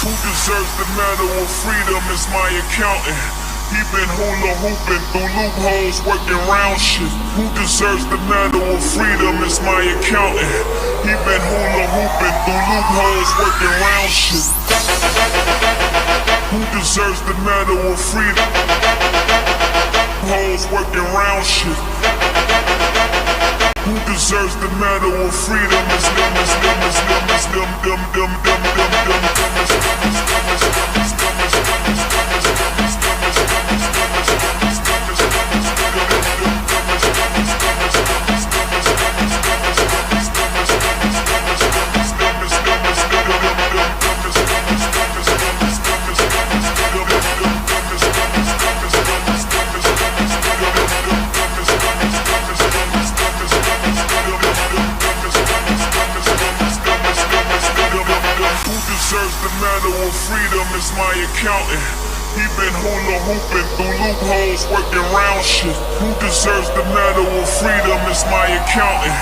Who deserves the medal of freedom is my accountant. He been hula hooping through loopholes, working round shit. Who deserves the medal of freedom is my accountant. He been hula hooping through loopholes, working round shit. Who deserves the medal of freedom? Holes working round shit. Who deserves the medal of freedom is them, is them, is them, is them, them, them, them, them, them, Who deserves the medal of freedom? my accountant. He been hula hooping through loopholes, working round shit. Who deserves the medal of freedom? It's my accountant.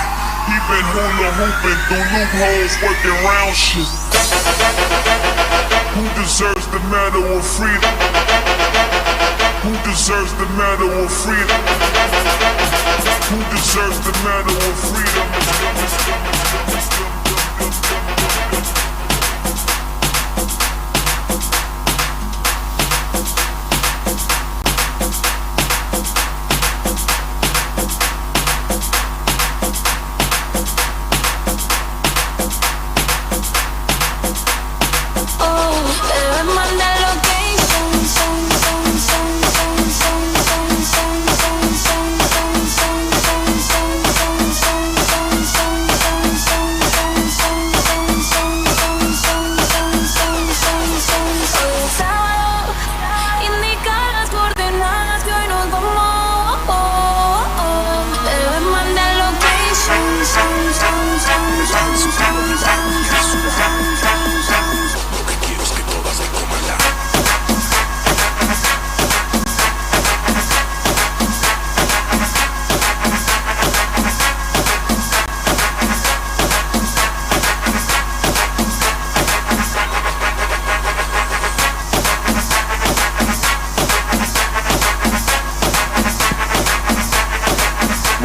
He been hula hooping through loopholes, working round shit. Who deserves the medal of freedom? Who deserves the medal of freedom? Who deserves the medal of freedom?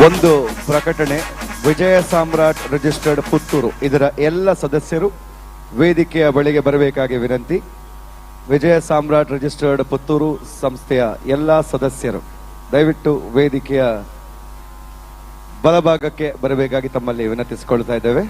ಒಂದು ಪ್ರಕಟಣೆ. ವಿಜಯ Samrat registered Puttur ಇದರ ಎಲ್ಲ ಸದಸ್ಯರು ವೇದಿಕೆಯ ಬಳಿಗೆ ಬರಬೇಕಾಗಿ ವಿನಂತಿ. ವಿಜಯ Samrat registered Puttur ಸಂಸ್ಥೆಯ ಎಲ್ಲ ಸದಸ್ಯರು ದಯವಿಟ್ಟು ವೇದಿಕೆಯ ಬಲಭಾಗಕ್ಕೆ ಬರಬೇಕಾಗಿ ತಮ್ಮಲ್ಲಿ ವಿನಂತಿಸಿಕೊಳ್ತಾ ಇದ್ದೇವೆ.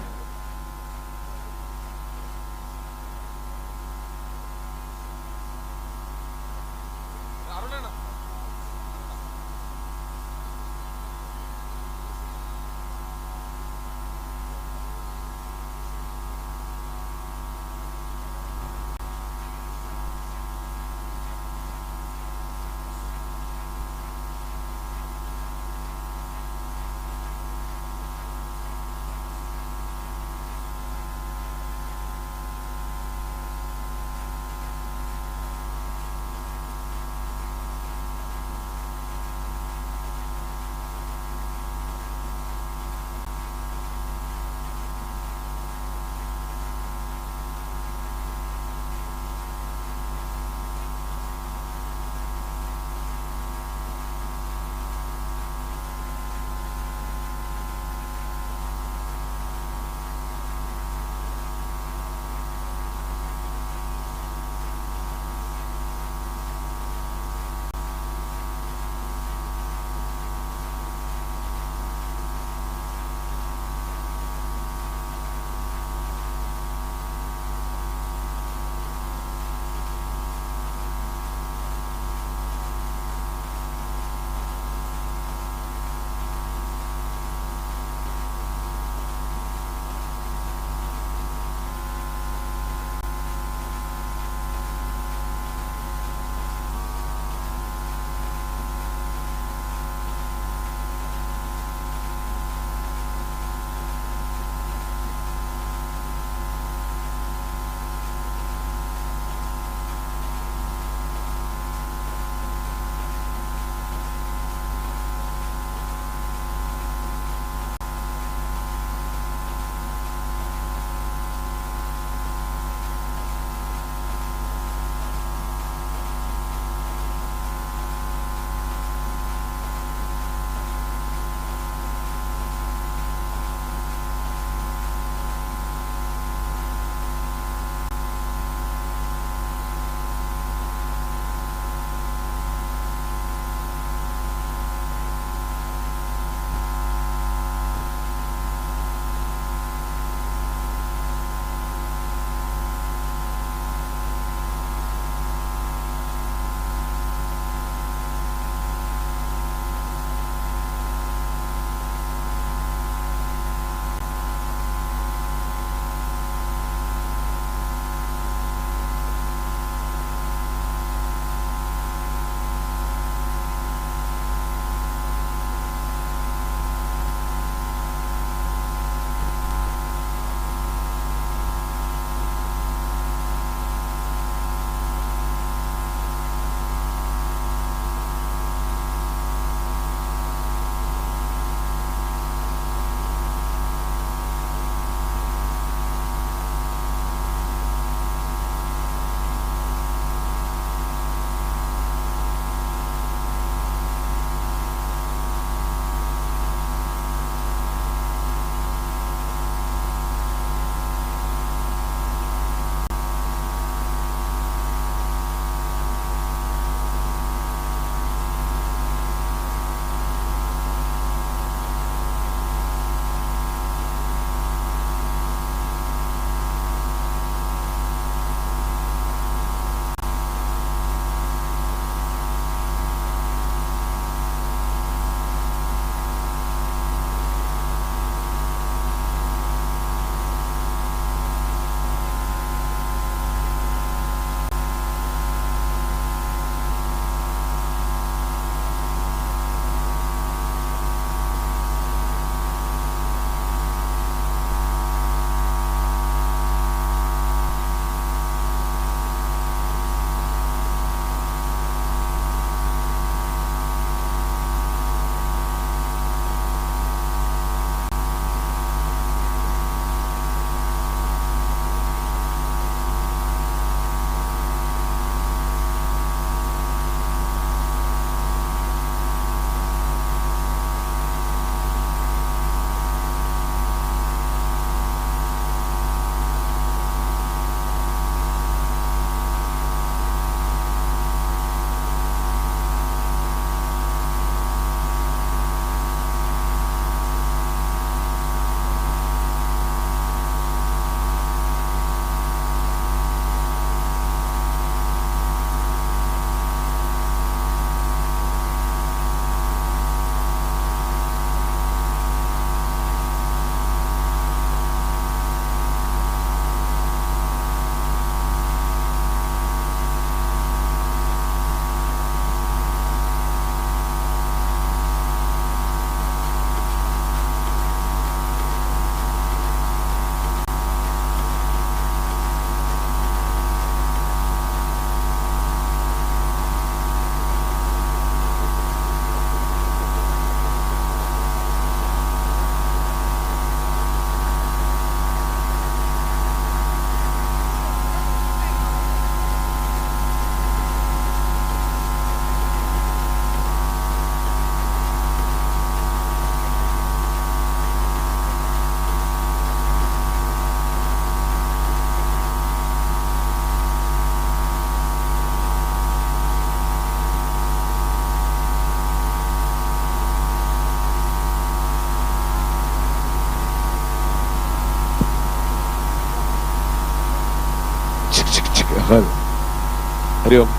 ಹರಿ ಓಂ.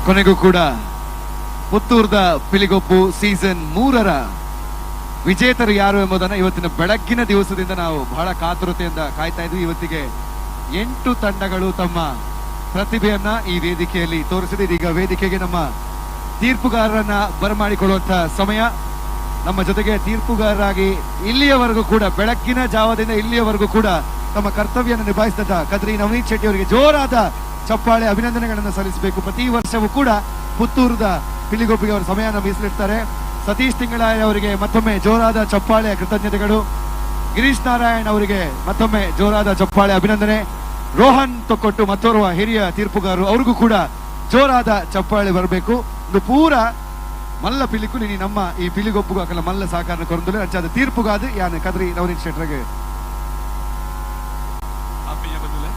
ಕೊನೆಗೂ ಕೂಡ ಪುತ್ತೂರ್ದ ಪಿಲಿಗೊಬ್ಬು ಸೀಸನ್ 3ರ ವಿಜೇತರು ಯಾರು ಎಂಬುದನ್ನು ಇವತ್ತಿನ ಬೆಳಗ್ಗಿನ ದಿವಸದಿಂದ ನಾವು ಬಹಳ ಕಾತುರತೆಯಿಂದ ಕಾಯ್ತಾ ಇದ್ವಿ. ಇವತ್ತಿಗೆ 8 ತಂಡಗಳು ತಮ್ಮ ಪ್ರತಿಭೆಯನ್ನ ಈ ವೇದಿಕೆಯಲ್ಲಿ ತೋರಿಸಿದೆ. ಈಗ ವೇದಿಕೆಗೆ ನಮ್ಮ ತೀರ್ಪುಗಾರರನ್ನ ಬರಮಾಡಿಕೊಳ್ಳುವಂತಹ ಸಮಯ. ನಮ್ಮ ಜೊತೆಗೆ ತೀರ್ಪುಗಾರರಾಗಿ ಇಲ್ಲಿಯವರೆಗೂ ಕೂಡ ಬೆಳಗ್ಗಿನ ಜಾವದಿಂದ ಇಲ್ಲಿಯವರೆಗೂ ಕೂಡ ತಮ್ಮ ಕರ್ತವ್ಯವನ್ನು ನಿಭಾಯಿಸಿದ ಕದ್ರಿ ನವನೀತ್ ಶೆಟ್ಟಿ ಅವರಿಗೆ ಜೋರಾದ ಚಪ್ಪಾಳೆ ಅಭಿನಂದನೆಗಳನ್ನು ಸಲ್ಲಿಸಬೇಕು. ಪ್ರತಿ ವರ್ಷವೂ ಕೂಡ ಪುತ್ತೂರದ ಪಿಲಿಗೊಬ್ಬಿಗೆ ಅವರ ಸಮಯವನ್ನು ಮೀಸಲಿಡ್ತಾರೆ. ಸತೀಶ್ ತಿಂಗಳಾಯ ಅವರಿಗೆ ಮತ್ತೊಮ್ಮೆ ಜೋರಾದ ಚಪ್ಪಾಳೆ ಕೃತಜ್ಞತೆಗಳು. ಗಿರೀಶ್ ನಾರಾಯಣ್ ಅವರಿಗೆ ಮತ್ತೊಮ್ಮೆ ಜೋರಾದ ಚಪ್ಪಾಳೆ ಅಭಿನಂದನೆ. ರೋಹನ್ ತೊಕ್ಕೊಟ್ಟು ಮತ್ತೋರ್ವ ಹಿರಿಯ ತೀರ್ಪುಗಾರರು, ಅವ್ರಿಗೂ ಕೂಡ ಜೋರಾದ ಚಪ್ಪಾಳೆ ಬರಬೇಕು. ಒಂದು ಪೂರ ಮಲ್ಲ ಪಿಲಿಕು ನೀನು ನಮ್ಮ ಈ ಪಿಲಿಗೊಬ್ಬು ಅಕಲ ಮಲ್ಲ ಸಹಕಾರ ಕೊರಂದು ಅಂಚಾದ ತೀರ್ಪುಗಾದ ಯಾನ್ ಕದ್ರಿ ನವನೀತ್ ಶೆಟ್ರಿಗೆ ಆತ್ಮೀಯ ಬಂಧುಗಳೇ,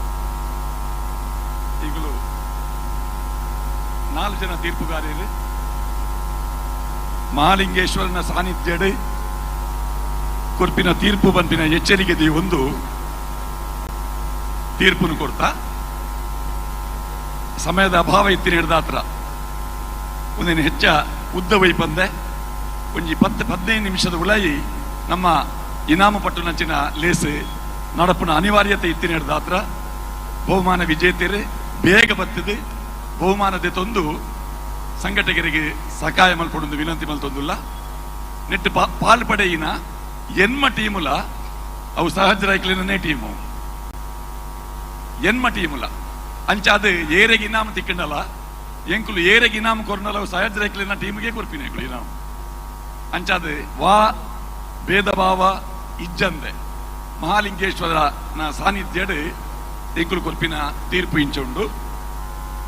ಈಗಲೂ 4 ಜನ ತೀರ್ಪುಗಾರರು ಮಹಾಲಿಂಗೇಶ್ವರನ ಸಾನ್ನಿಧ್ಯಡ್ ಕೊರ್ಪಿನ ತೀರ್ಪು ಬಂಪಿನ ಎಚ್ಚರಿಕೆ ಒಂದು ತೀರ್ಪನ್ನು ಕೊಡ್ತಾ ಸಮಯದ ಅಭಾವ ಇತ್ತಿನ ಹಿಡ್ದಾತ್ರ ಒಂದೇನು ಹೆಚ್ಚ ಉದ್ದ ವೈಪಂದೆ ಒಂಜಿ 10-15 ನಿಮಿಷದ ಉಳಾಯಿ ನಮ್ಮ ಇನಾಮು ಪಟ್ಟು ನಂಚಿನ ಲೇಸ್ ನಡಪುನ ಅನಿವಾರ್ಯತೆ ಇತ್ತಿನ ಹಿಡ್ದಾತ್ರ ಬಹುಮಾನ ವಿಜೇತರು ಬೇಗ ಬತ್ತದು ಬಹುಮಾನದ ತೊಂದು ಸಂಘಟಕರಿಗೆ ಸಹಾಯ ಮಲ್ಪಡೊಂದು ವಿನಂತಿ ಮಲ್ತೊಂದುಲ್ಲ. ನೆಟ್ಟು ಪಾಲ್ಪಡೆಯಿನ ಎನ್ಮ ಟೀಮುಲ ಅವು ಸಹಜರಾಯ್ಕಲಿನೇ ಟೀಮು ಎನ್ಮ ಟೀಮುಲ ಅಂಚಾದ ಏರೆಗೆ ಇನಾಮ ತಿಕ್ಕಂಡಲ್ಲ ಎಂಕುಲು ಏರೆಗೆ ಇನಾಮ ಕೊರ್ನಲ್ಲ ಅವು ಸಹಜರಾಯ್ಕಲಿನ ಟೀಮ್ಗೆ ಕೊರ್ಪಿನ ಇನಾಮ ಅಂಚಾದ ವಾ ಭೇದ ಭಾವ ಇಜ್ಜಂದೆ ಮಹಾಲಿಂಗೇಶ್ವರನ ಸಾನ್ನಿಧ್ಯಡ್ ಎಂಕುಲು ಕೊರ್ಪಿನ ತೀರ್ಪು ಇಂಚುಂಡು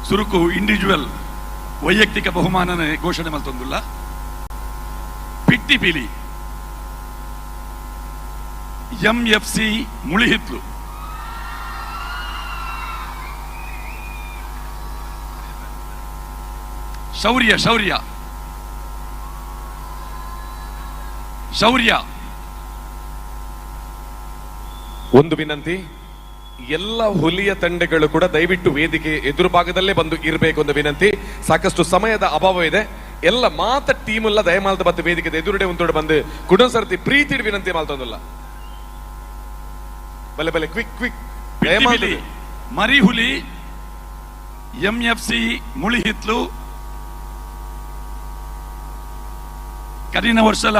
ಸುರುಕು ಇಂಡಿವಿಜುವಲ್ ವೈಯಕ್ತಿಕ ಬಹುಮಾನ ಘೋಷಣೆ ಮಲ್ತೊಂದುಲ್ಲ. ಪಿಟ್ಟಿ ಪಿಲಿ MFC ಮುಳಿಹಿತ್ಲು ಶೌರ್ಯ ಶೌರ್ಯ ಶೌರ್ಯ ಒಂದು ವಿನಂತಿ, ಎಲ್ಲ ಹುಲಿಯ ತಂಡಗಳು ಕೂಡ ದಯವಿಟ್ಟು ವೇದಿಕೆ ಎದುರು ಭಾಗದಲ್ಲೇ ಬಂದು ಇರಬೇಕು ಒಂದು ವಿನಂತಿ. ಸಾಕಷ್ಟು ಸಮಯದ ಅಭಾವ ಇದೆ. ಎಲ್ಲ ಮಾತ ಟೀಮ್ ಎಲ್ಲ ದಯಮಾಲ್ದ ಬತ್ತು ವೇದಿಕೆ ಎದುರುಡೆ ಒಂದೋಡೆ ಬಂದು ಕುಡನ್ ಸರ್ತಿ ಪ್ರೀತಿ ವಿನಂತಿ ಮಾಲ್ತೊಂದಲ್ಲ. ಬಲೆ ಬಲೆ ಕ್ವಿಕ್ ಕ್ವಿಕ್ ಮರಿ ಹುಲಿ MFC ಮುಳಿಹಿತ್ಲು ಕಡಿನ ವರ್ಷಲ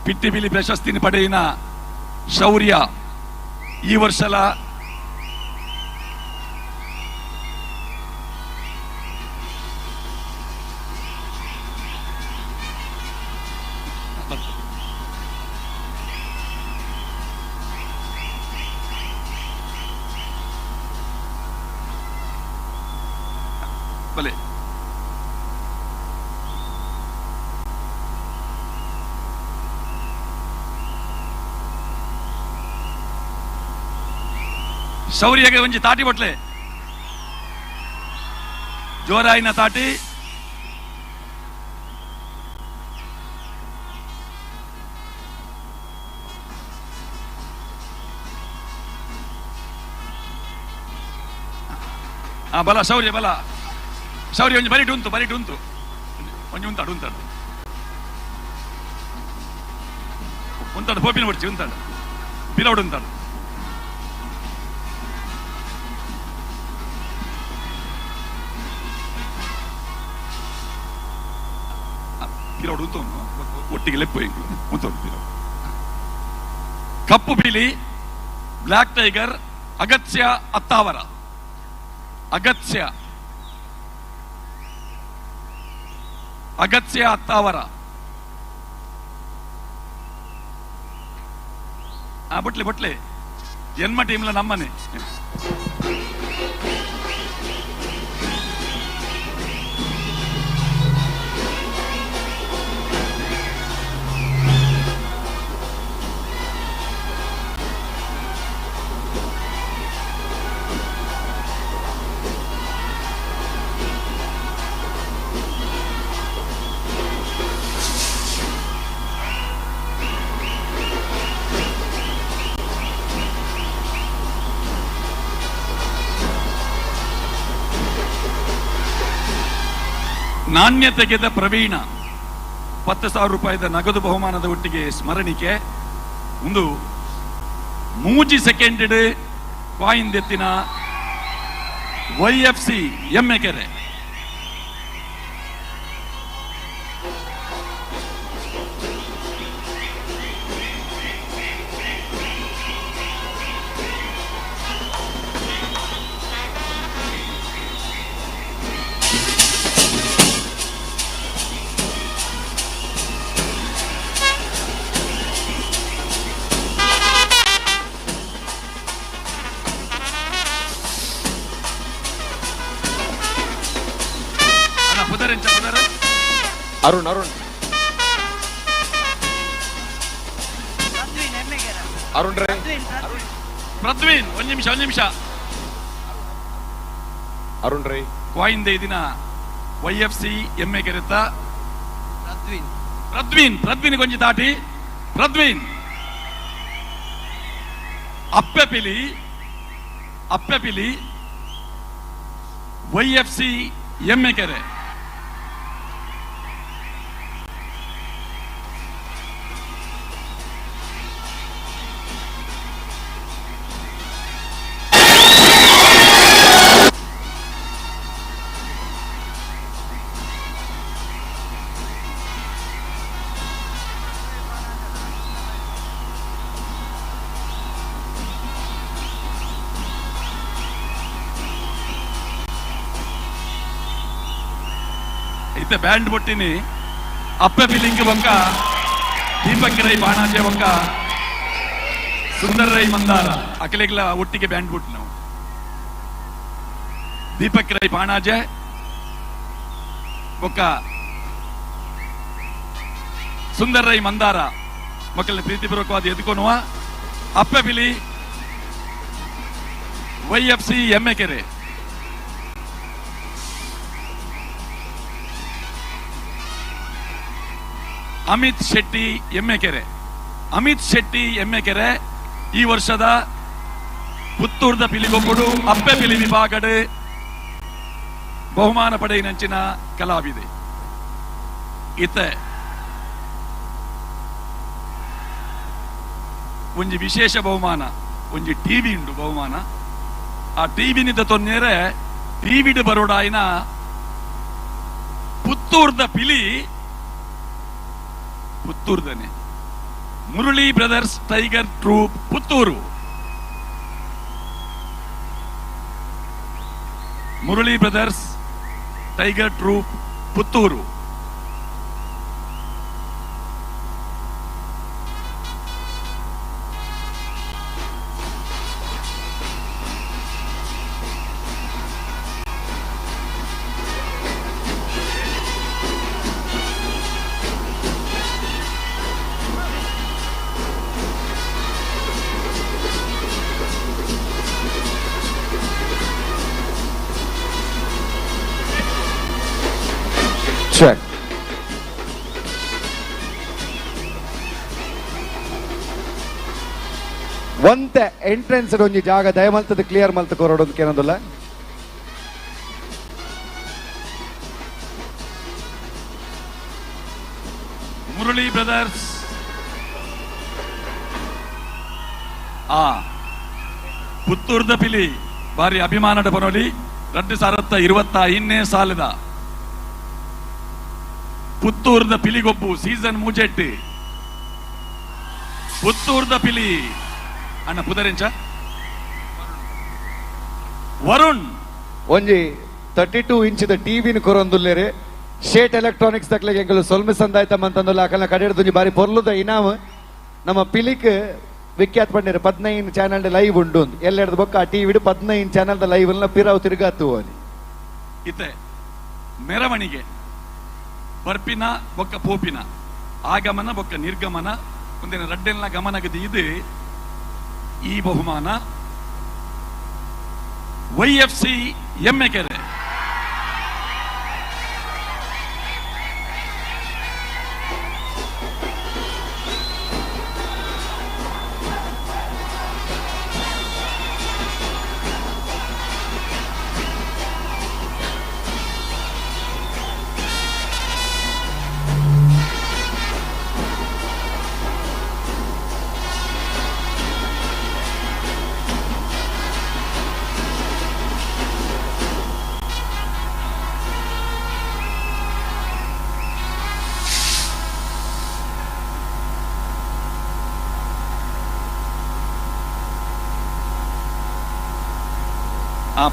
ಪಿಟ್ಟಿಬಿಲಿ ಪ್ರಶಸ್ತಿನ ಪಡೆಯಿನ ಶೌರ್ಯ ಈ ವರ್ಷಲ ಬಲೆ ಶೌರ್ಯಗೆ ಒಂಜಿ ತಾಟಿ ಬಟ್ಲೆ ಜೋರಾಯಿನ ತಾಟಿ ಬಲ ಶೌರ್ಯ ಬಲ ಶೌರ್ಯ ಒಂಜಿ ಬರಿಟ್ ಉಂಟು ಒಂಜಿ ಉಂತಾಡು ಪೋಪಿನ ಬಿಡ್ಚಿ ಉಂತಾಡು ಪಿಲೌಡ್ ಉಂತಾಡು ಪಿಲೌಡ್ ಒಟ್ಟಿಗೆ ಲೆಪ್ಪು ಕಪ್ಪು ಬಿಲಿ ಬ್ಲಾಕ್ ಟೈಗರ್ ಅಗತ್ಯ ಅತ್ತಾವರ ಅಗತ್ಯ ಅತ್ತಾವರ ಬಟ್ಲೆ ಜನ್ಮ ಟೀಮ್ಲ ನಮ್ಮನೆ ನಾಣ್ಯ ತೆಗೆದ ಪ್ರವೀಣ 10,000 ರೂಪಾಯಿದ ನಗದು ಬಹುಮಾನದ ಒಟ್ಟಿಗೆ ಸ್ಮರಣಿಕೆ ಒಂದು ಮೂಜಿ ಸೆಕೆಂಡ್ ಕಾಯಿನ್ ಎತ್ತಿನ YFC ಎಮ್ಮೆಕೆರೆ. ಅರುಣ್ ಅರುಣ್ ರೇ ಪ್ರದ್ವೀನ್ ಒಂದು ನಿಮಿಷ ಅರುಣ್ ರೈ ಕಾಯಿನ್ ದಿನ YFC ಎಮ್ಮೆಕೆರೆತ ಪ್ರದ್ವೀನ್ ಕೊಂಚ ತಾಟಿ ಪ್ರದ್ವೀನ್ ಅಪ್ಪೆಪಿಲಿ YFC ಎಮ್ಮೆಕೆರೆ. इथे ಬ್ಯಾಂಡ್ ಬೊಟ್ಟಿನಿ ಅಪ್ಪೆ ಬಿಲಿಂಗ್ ಬೊಕ್ಕ ದೀಪಕ್ ರೈ ಬಾಣಾಜೆ ಬೊಕ್ಕ ಸುಂದರ್ ರೈ ಮಂದಾರ ಅಕಲೆಗ್ಲ ಒಟ್ಟಿಗೆ ಬ್ಯಾಂಡ್ ಬೊಟ್ಟು ನಾವು ದೀಪಕ್ ರೈ ಬಾಣಾಜೆ ಬೊಕ್ಕ ಸುಂದರ್ ರೈ ಮಂದಾರ ಮಕ್ಕಳನ್ನ ಪ್ರೀತಿಪೂರ್ವಕವಾದ ಎದುಕೊನುವ ಅಪ್ಪೆ ಬಿಲಿ YFC ಎಮ್ಮೆಕೆರೆ. ಅಮಿತ್ ಶೆಟ್ಟಿ ಎಮ್ಮೆಕೆರೆ ಈ ವರ್ಷದ ಪುತ್ತೂರ್ದ ಪಿಲಿಗೊಬ್ಬಡು ಅಪ್ಪೆ ಪಿಲಿ ವಿಭಾಗಡ್ ಬಹುಮಾನ ಪಡೆಯಿನಂಚಿನ ಕಲಾವಿದೆ. ಇತ್ತೆ ಒಂಜಿ ವಿಶೇಷ ಬಹುಮಾನ ಒಂಜಿ ಟಿವಿ ಉಂಡು ಬಹುಮಾನ. ಆ ಟಿವಿನಿಂದ ತೊನ್ನೇರೆ ಟಿವಿಡ್ ಬರೋಡಾಯಿನ ಪುತ್ತೂರ್ದ ಪಿಲಿ ಪುತ್ತೂರ್ದನೆ Murali brothers tiger troupe Puttur. Murali brothers tiger troupe Puttur. ಒಂತೆ ಎಂಟ್ರೆನ್ಸ್ ಒಂಜಿ ಜಾಗ ದಯಮಲ್ತದ ಕ್ಲಿಯರ್ ಮಲ್ತ ಕೊರೋಡೊಂದು ಕೇನೊಂದುಲ್ಲ. ಮುರಳಿ ಬ್ರದರ್ಸ್ ಪುತ್ತೂರ್ದ ಪಿಲಿ ಬಾರಿ ಅಭಿಮಾನದ ಪನೋಲಿ 2025 ಸಾಲದ ಪುತ್ತೂರ್ದ ಪಿಲಿಗೊಬ್ಬು ಸೀಸನ್ ಮೂಜೆಟ್ಟು ಪುತ್ತೂರ್ದ ಪಿಲಿ ಅಣ್ಣ ಪುದರೆಂಚ ವರುಣ್ ಒಂಜಿ 32 ಇಂಚಿದ ಟಿವಿನ ಕೊರೊಂದುಲ್ಲೇರೆ ಶೇಟ್ ಎಲೆಕ್ಟ್ರಾನಿಕ್ಸ್ ತಕ್ಲೆಗೆ ಎಂಕಲು ಸೊಲ್ಮೆ ಸಂದಾಯ್ತಮ್ಮಂತಂದುಲ್ಲ ಅಕಲ್ನ ಕಡೆಡ್ದು ಬಾರಿ ಪೊರ್ಲುದ ಇನಾಮ್ ನಮ್ಮ ಪಿಲಿಕ್ ವಿಖ್ಯಾತ ಪಂಡೇರು 15 ಚಾನಲ್ ಲೈವ್ ಉಂಡು ಎಲ್ಲೆಡ್ದು ಬೊಕ್ಕ ಆ ಟಿವಿ 15 ಚಾನಲ್ ಲೈವ್ ಪಿರಾವ್ ತಿರುಗಾತು ಅಲ್ಲಿ ಇತ್ತೆ ಮೆರವಣಿಗೆ ಬರ್ಪಿನ ಬೊಕ್ಕ ಪೋಪಿನ ಆಗಮನ ಬೊಕ್ಕ ನಿರ್ಗಮನ ಒಂದಿನ ರಡ್ಡೆಲ್ನ ಗಮನಗದಿ ಇದು ಈ ಬಹುಮಾನ YFC ಎಮ್ಮೆಕೆರೆ.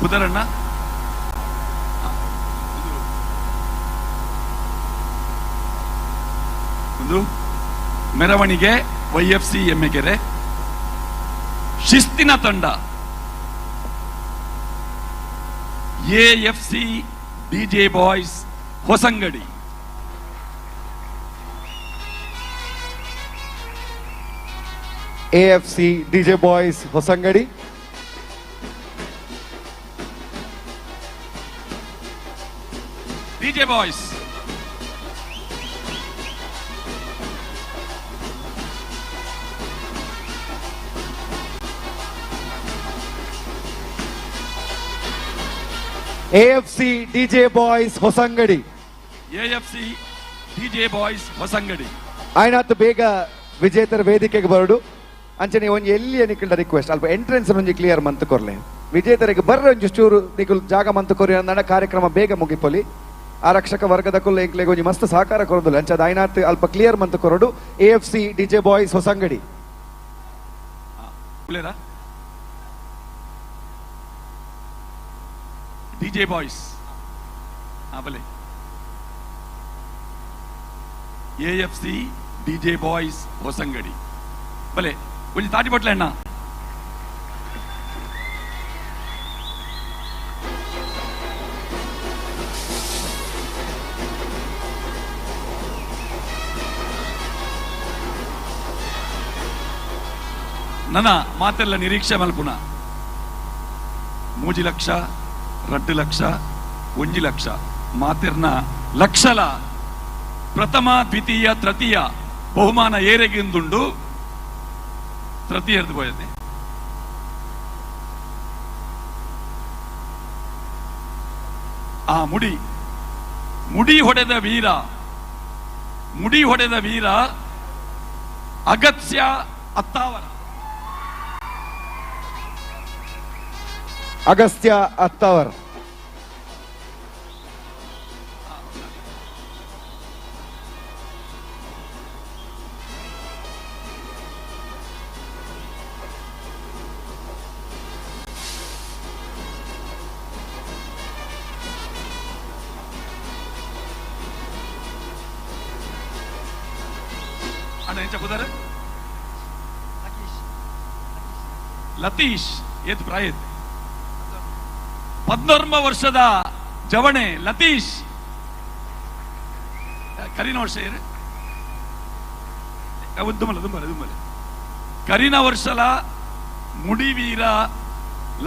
ಪುದರಣ್ಣ ಒಂದು ಮೆರವಣಿಗೆ YFC ಎಮ್ಮೆಕೆರೆ, ಶಿಸ್ತಿನ ತಂಡ AFC DJ boys Hosangadi, AFC DJ boys Hosangadi, DJ boys AFC DJ boys Hosangadi, AFC DJ boys Hosangadi. ಆಯ್ನಾತ್ ಬೇಗ ವಿಜೇತರ ವೇದಿಕೆಗೆ ಬರಡು ಅಂಚನೆ ಒಂಜಿ ಎಲ್ಲಿ ನಿಕಲ್ಡ ರಿಕ್ವೆಸ್ಟ್ ಅಲ್ಪ ಎಂಟ್ರೆನ್ಸ್ ಒಂಜಿ ಕ್ಲಿಯರ್ ಮಂತ್ ಕೊರ್ಲೆ ವಿಜೇತರಿಗೆ ಬರ್ರ ಒಂಜಿ ಚೂರು ನಿಕುಲ್ ಜಾಗ ಮಂತ್ ಕೊರಿ ಅಂದಣ ಕಾರ್ಯಕ್ರಮ ಬೇಗ ಮುಗಿಪೊಲಿ ಆರಕ್ಷಕ ವರ್ಗದ ಕುಲ್ಲ ಎಂಕ್ಲೆಗೆ ಒಂಜಿ ಮಸ್ತ್ ಸಹಕಾರ ಕೊರದುಲ್ಲ ಅಂಚದ ಆಯ್ನಾತ್ ಅಲ್ಪ ಕ್ಲಿಯರ್ ಮಂತ್ ಕೊರಡು AFC DJ boys Hosangadi DJ boys ಬಲೆ AFC DJ ಬಾಯ್ಸ್ ಹೊಸಂಗಡಿ ಬಲೆ ಒಂಜಿ ತಾಟಿ ಬಟ್ಲೆ ಅಣ್ಣ ನನ್ನ ಮಾತೆಲ್ಲ ನಿರೀಕ್ಷೆ ಮಲ್ಪುಣ 3 ಲಕ್ಷ 2 ಲಕ್ಷ 1 ಲಕ್ಷ ಮಾತೆರ್ನ ಲಕ್ಷಲ ಪ್ರಥಮ ದ್ವಿತೀಯ ತೃತೀಯ ಬಹುಮಾನ ಏರೆಗಿಂದುಂಡು ತೃತೀಯರ್ದು ಪೋಯದೆ ಆ ಮುಡಿ ಹೊಡೆದ ವೀರ ಅಗತ್ಯ ಅತ್ತಾವರ ಅಗಸ್ತ್ಯ ಅತ್ತಾವರ್ ಅಣ್ಣ ಎಂಚ ಪುದರ್ ಲತೀಶ್ ಏತ್ ಪ್ರಾಯತ್ 14 ವರ್ಷದ ಜವಣೆ ಲತೀಶ್ ಕರಿನ ವರ್ಷ ದುಮ್ಮಲೆ ಕರಿನ ವರ್ಷಲ ಮುಡಿವೀರ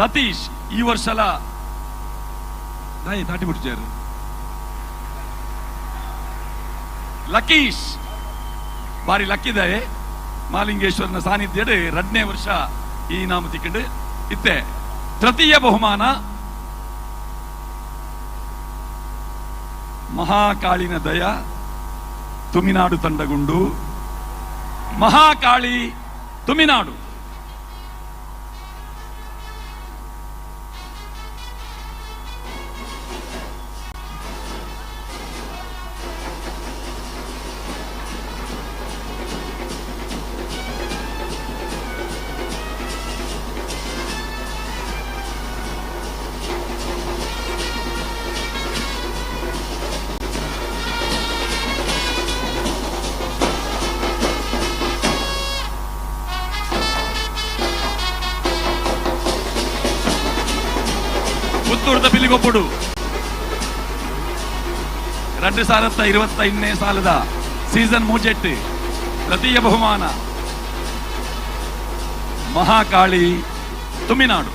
ಲತೀಶ್ ಈ ವರ್ಷಲ ತಾಟಿ ಬಿಡ್ಚಾರು ಲಕೀಶ್ ಬಾರಿ ಲಕ್ಕಿದಾಯೆ ಮಾಲಿಂಗೇಶ್ವರನ ಸಾನ್ನಿಧ್ಯ 2ನೇ ವರ್ಷ ಈ ನಾಮ ತಿಕ್ಕಂಡು ಇತ್ತೆ ತೃತೀಯ ಬಹುಮಾನ ಮಹಾಕಾಳಿನ ದಯ ತುಮಿನಾಡು ತಂಡಗುಂಡು ಮಹಾಕಾಳಿ ತುಮಿನಾಡು ಪುತ್ತೂರದ ಪಿಲಿಗೊಪ್ಪುಡು 2021 ಸಾಲದ ಸೀಸನ್ 3 ತೃತೀಯ ಬಹುಮಾನ ಮಹಾಕಾಳಿ ತುಮಿನಾಡು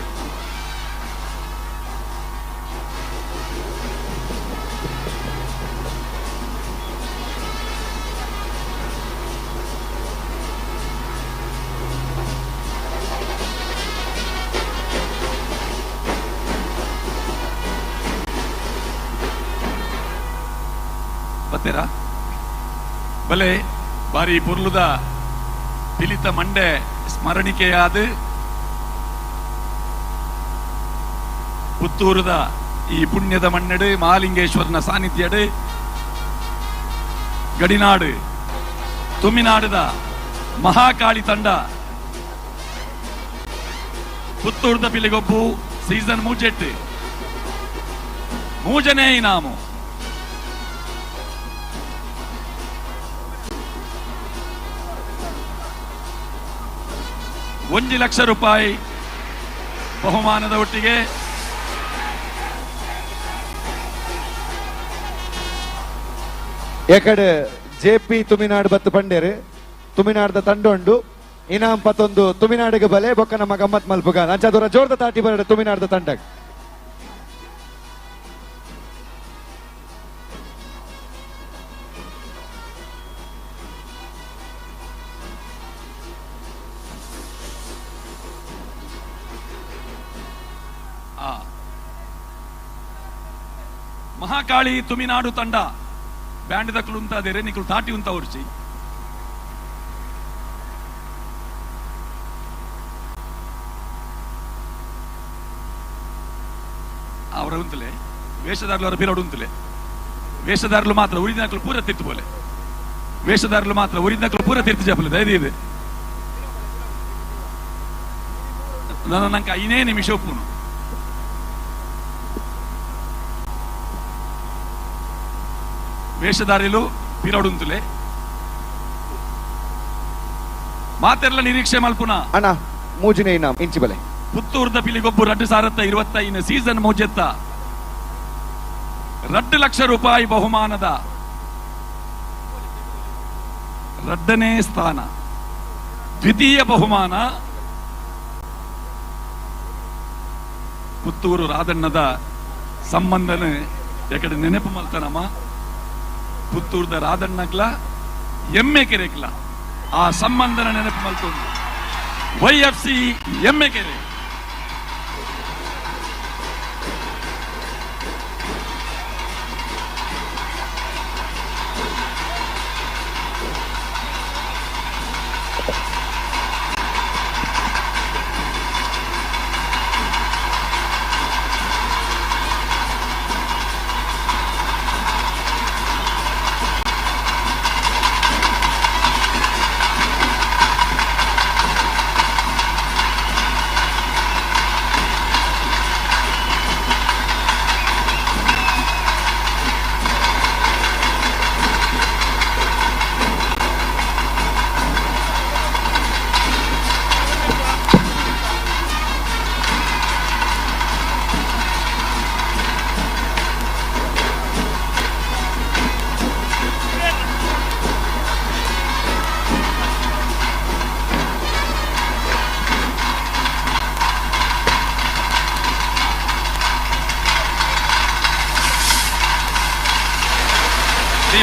ಬತ್ತೀರಾ ಬಲೆ ಬಾರಿ ಪುರ್ಲುದ ಪಿಲಿತ ಮಂಡೆ ಸ್ಮರಣಿಕೆಯಾದ ಪುತ್ತೂರದ ಈ ಪುಣ್ಯದ ಮಣ್ಣೆಡು ಮಹಾಲಿಂಗೇಶ್ವರನ ಸಾನ್ನಿಧ್ಯಡು ಗಡಿನಾಡು ತುಮಿನಾಡುದ ಮಹಾಕಾಳಿ ತಂಡ ಪುತ್ತೂರ್ದ ಪಿಲಿಗೊಬ್ಬು ಸೀಸನ್ ಮೂಜೆಟ್ಟು ಮೂಜನೇ ಇನಾಮು ₹1,00,000 ಬಹುಮಾನದ ಒಟ್ಟಿಗೆ ಎಕಡೆ ಜೆಪಿ ತುಮಿನಾಡು ಬತ್ತು ಪಂಡೇರು ತುಮಿನಾಡ್ದ ತಂಡೊಂಡು ಇನಾಮ್ ಪತ್ತೊಂದು ತುಮಿನಾಡಿಗೆ ಬಲೆ ಬೊಕ್ಕ ನಮ್ಮ ಗಮ್ಮತ್ ಮಲ್ಪುಗ ಅಂಚದೂರ ಜೋರ್ದ ತಾಟಿ ಬರಡೆ ತುಮಿನಾಡ್ದ ತಂಡಕ್ಕೆ ಮಹಾಕಾಳಿ ತುಮಿನಾಡು ತಂಡ ಬ್ಯಾಂಡ್ ದಕ್ಕಲು ಅಂತ ಅದೇರೆ ನಿಕ್ಕಲು ತಾಟಿ ಅಂತ ಉರ್ಚಿ ಅವರ ಉಂತಲೆ ವೇಷಧಾರಲು ಅವರ ಪಿರಡು ಉಂತಲೆ ವೇಷಧಾರಲು ಮಾತ್ರ ಉರಿದಿನಕಲು ಪೂರ ತಿರ್ತು ಬೋಲೆ ವೇಷಧಾರಲು ಮಾತ್ರ ಉರಿದಿನಕಲು ಪೂರ ತಿರ್ತು ಜಪಲೆ ಧೈರ್ಯ ಇದೆ ನನ್ನ ನಂಗೆ 5 ನಿಮಿಷ ಒಪ್ಪುನು ವೇಷಧಾರಿಲು ಪಿರಡುಂತುಲೆ ಮಾತೆರ್ಲ ನಿರೀಕ್ಷೆ ಮಲ್ಪುನ ಅಣ್ಣ ಮೂಜಿನ ಇನಾಮ್ ಇಂಚಿ ಬಲೆ ಪುತ್ತೂರ್ದ ಪಿಲಿಗೊಬ್ಬು 2025 ಸೀಸನ್ ಮೂಜೆತ್ತ ₹2,00,000 ಬಹುಮಾನದ 2ನೇ ಸ್ಥಾನ ದ್ವಿತೀಯ ಬಹುಮಾನ ಪುತ್ತೂರು ರಾಧಣ್ಣದ ಸಂಬಂಧನ ಎಕಡೆ ನೆನಪು ಮಲ್ತನಮ್ಮ ಪುತ್ತೂರ್ದ ರಾಧಣ್ಣಗ್ಲ ಎಮ್ಮೆ ಕೆರೆಗ್ಲ ಆ ಸಂಬಂಧನ ನೆನಪು ಮಲ್ತೊಂದು YFC ಎಮ್ಮೆ ಕೆರೆ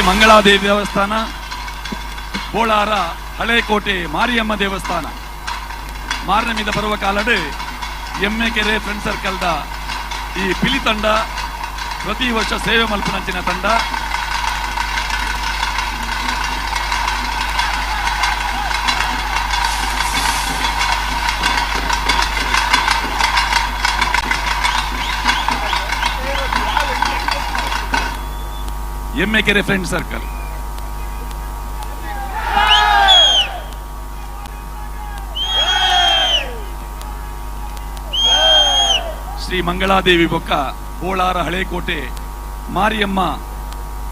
ಮಂಗಳಾದೇವಿ ದೇವಸ್ಥಾನ ಬೋಳಾರ ಹಳೇಕೋಟೆ ಮಾರಿಯಮ್ಮ ದೇವಸ್ಥಾನ ಮಾರ್ನಮಿದ ಬರುವ ಕಾಲಡು ಎಮ್ಮೆಕೆರೆ ಫ್ರೆಂಡ್ ಸರ್ಕಲ್ದ ಈ ಪಿಲಿ ತಂಡ ಪ್ರತಿ ವರ್ಷ ಸೇವೆ ಮಲ್ಪನಂಚಿನ ತಂಡ ಎಮ್ಮೆಕೆರೆ ಫ್ರೆಂಡ್ ಸರ್ಕಲ್ ಶ್ರೀ ಮಂಗಳಾದೇವಿ ಬೊಕ್ಕ ಬೋಳಾರ ಹಳೇಕೋಟೆ ಮಾರಿಯಮ್ಮ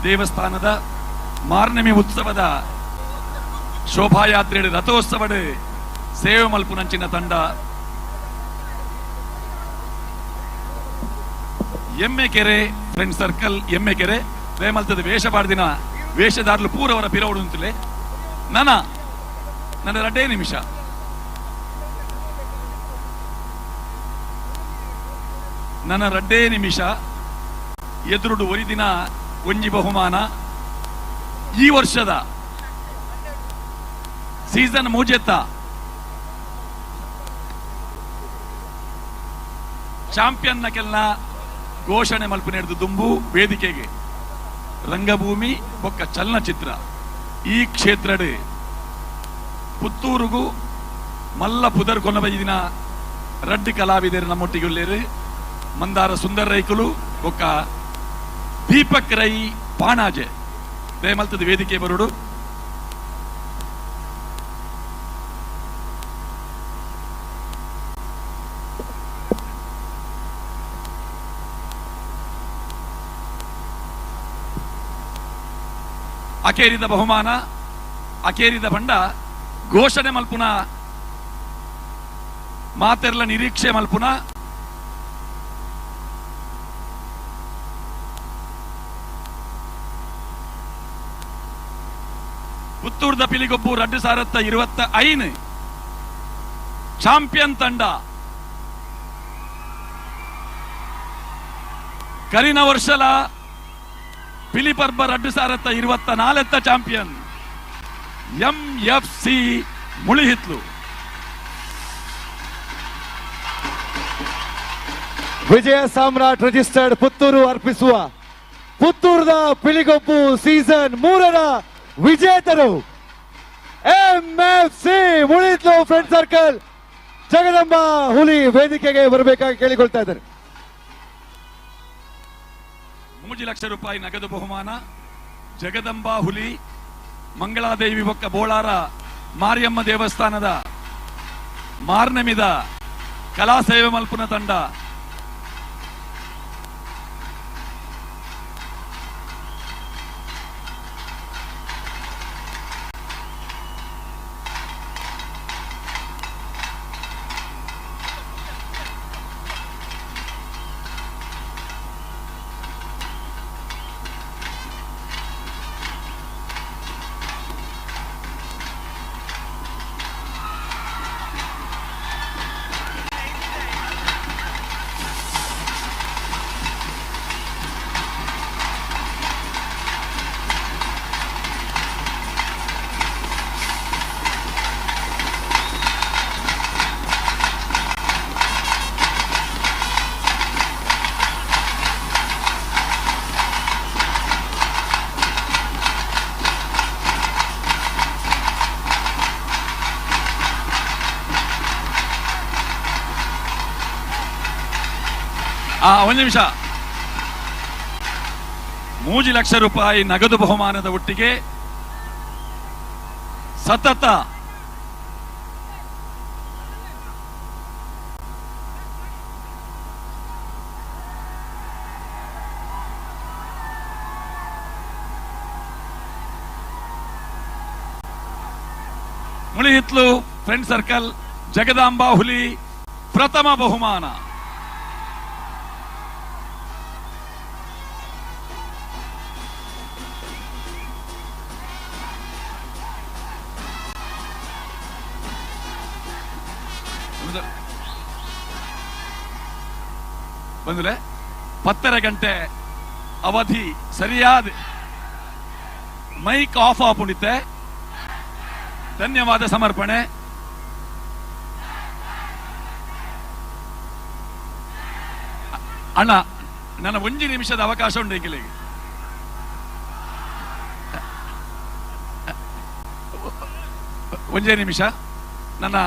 ದೇವಸ್ಥಾನದ ಮಾರ್ನಮಿ ಉತ್ಸವದ ಶೋಭಾಯಾತ್ರೆ ರಥೋತ್ಸವದ ಸೇವೆ ಮಲ್ಪುನಂಚಿನ ತಂಡ ಎಮ್ಮೆಕೆರೆ ಫ್ರೆಂಡ್ ಸರ್ಕಲ್ ಎಮ್ಮೆಕೆರೆ ರೇಮಲ್ತದ ವೇಷ ಪಾಡ್ದಿನ ವೇಷಧಾರಲು ಪೂರವರ ಪಿರವಡು ಅಂತಲೇ ನನ್ನ 2 ನಿಮಿಷ ನನ್ನ 2 ನಿಮಿಷ ಎದುರುಡು ಒರಿದಿನ ಒಂಜಿ ಬಹುಮಾನ ಈ ವರ್ಷದ ಸೀಸನ್ ಮೂಜೆತ್ತ ಚಾಂಪಿಯನ್ ಕೆಲ್ನ ಘೋಷಣೆ ಮಲ್ಪನೆಡ್ದು ದುಂಬು ವೇದಿಕೆಗೆ ರಂಗಭೂಮಿ ಬೊಕ್ಕ ಚಲನಚಿತ್ರ ಈ ಕ್ಷೇತ್ರಡ್ ಪುತ್ತೂರುಗು ಮಲ್ಲ ಪುದರ್ ಕೊನಬೈದಿನ 2 ಕಲಾವಿದರು ನಮ್ಮೊಟ್ಟಿಗೆ ಉಳ್ಳೇರು ಮಂದಾರ ಸುಂದರ್ ರೈಕುಲು ಬೊಕ್ಕ ದೀಪಕ್ ರೈ ಪಾಣಾಜೆ ದಯಮಲ್ತದ ವೇದಿಕೆ ಬರುಡು ಅಕೇರಿದ ಬಹುಮಾನ ಅಕೇರಿದ ಬಂಡ ಘೋಷಣೆ ಮಲ್ಪುನ ಮಾತೆರ್ಲ ನಿರೀಕ್ಷೆ ಮಲ್ಪುನ ಪುತ್ತೂರ್ದ ಪಿಲಿಗೊಬ್ಬು 2025 ಚಾಂಪಿಯನ್ ತಂಡ ಕರಿನ ವರ್ಷಲ ಪಿಲಿಪರ್ಬ 2024 ಚಾಂಪಿಯನ್ MFC ಮುಳಿಹಿತ್ಲು. ವಿಜಯ ಸಾಮ್ರಾಟ್ ರಿಜಿಸ್ಟರ್ಡ್ ಪುತ್ತೂರು ಅರ್ಪಿಸುವ ಪುತ್ತೂರದ ಪಿಲಿಗೊಬ್ಬು ಸೀಸನ್ 3ರ ವಿಜೇತರು MFC ಮುಳಿಹಿತ್ಲು ಫ್ರೆಂಡ್ ಸರ್ಕಲ್ ಜಗದಂಬ ಹುಲಿ ವೇದಿಕೆಗೆ ಬರಬೇಕಾಗಿ ಕೇಳಿಕೊಳ್ತಾ ಇದ್ದಾರೆ. 3 ಲಕ್ಷ ರೂಪಾಯಿ ನಗದು ಬಹುಮಾನ ಜಗದಂಬ ಹುಲಿ ಮಂಗಳಾದೇವಿ ಬೊಕ್ಕ ಬೋಳಾರ ಮಾರಿಯಮ್ಮ ದೇವಸ್ಥಾನದ ಮಾರ್ನಮಿದ ಕಲಾ ಸೇವೆ ಮಲ್ಪುನ ತಂಡ ಒಂದು ನಿಮಿಷ. 3 ಲಕ್ಷ ರೂಪಾಯಿ ನಗದು ಬಹುಮಾನದ ಒಟ್ಟಿಗೆ ಸತತ ಮುಳಿಹಿತ್ಲು ಫ್ರೆಂಡ್ ಸರ್ಕಲ್ ಜಗದಾಂಬಾ ಹುಲಿ ಪ್ರಥಮ ಬಹುಮಾನ. ಬಂದ್ರೆ 10 ಗಂಟೆ ಅವಧಿ ಸರಿಯಾದ ಮೈಕ್ ಆಫ್ ಆಪುಣಿತೆ. ಧನ್ಯವಾದ ಸಮರ್ಪಣೆ. ಅಣ್ಣ ನನ್ನ 1 ನಿಮಿಷದ ಅವಕಾಶ ಉಂಟು ಈಗಲೇ. 1 ನಿಮಿಷ ನನ್ನ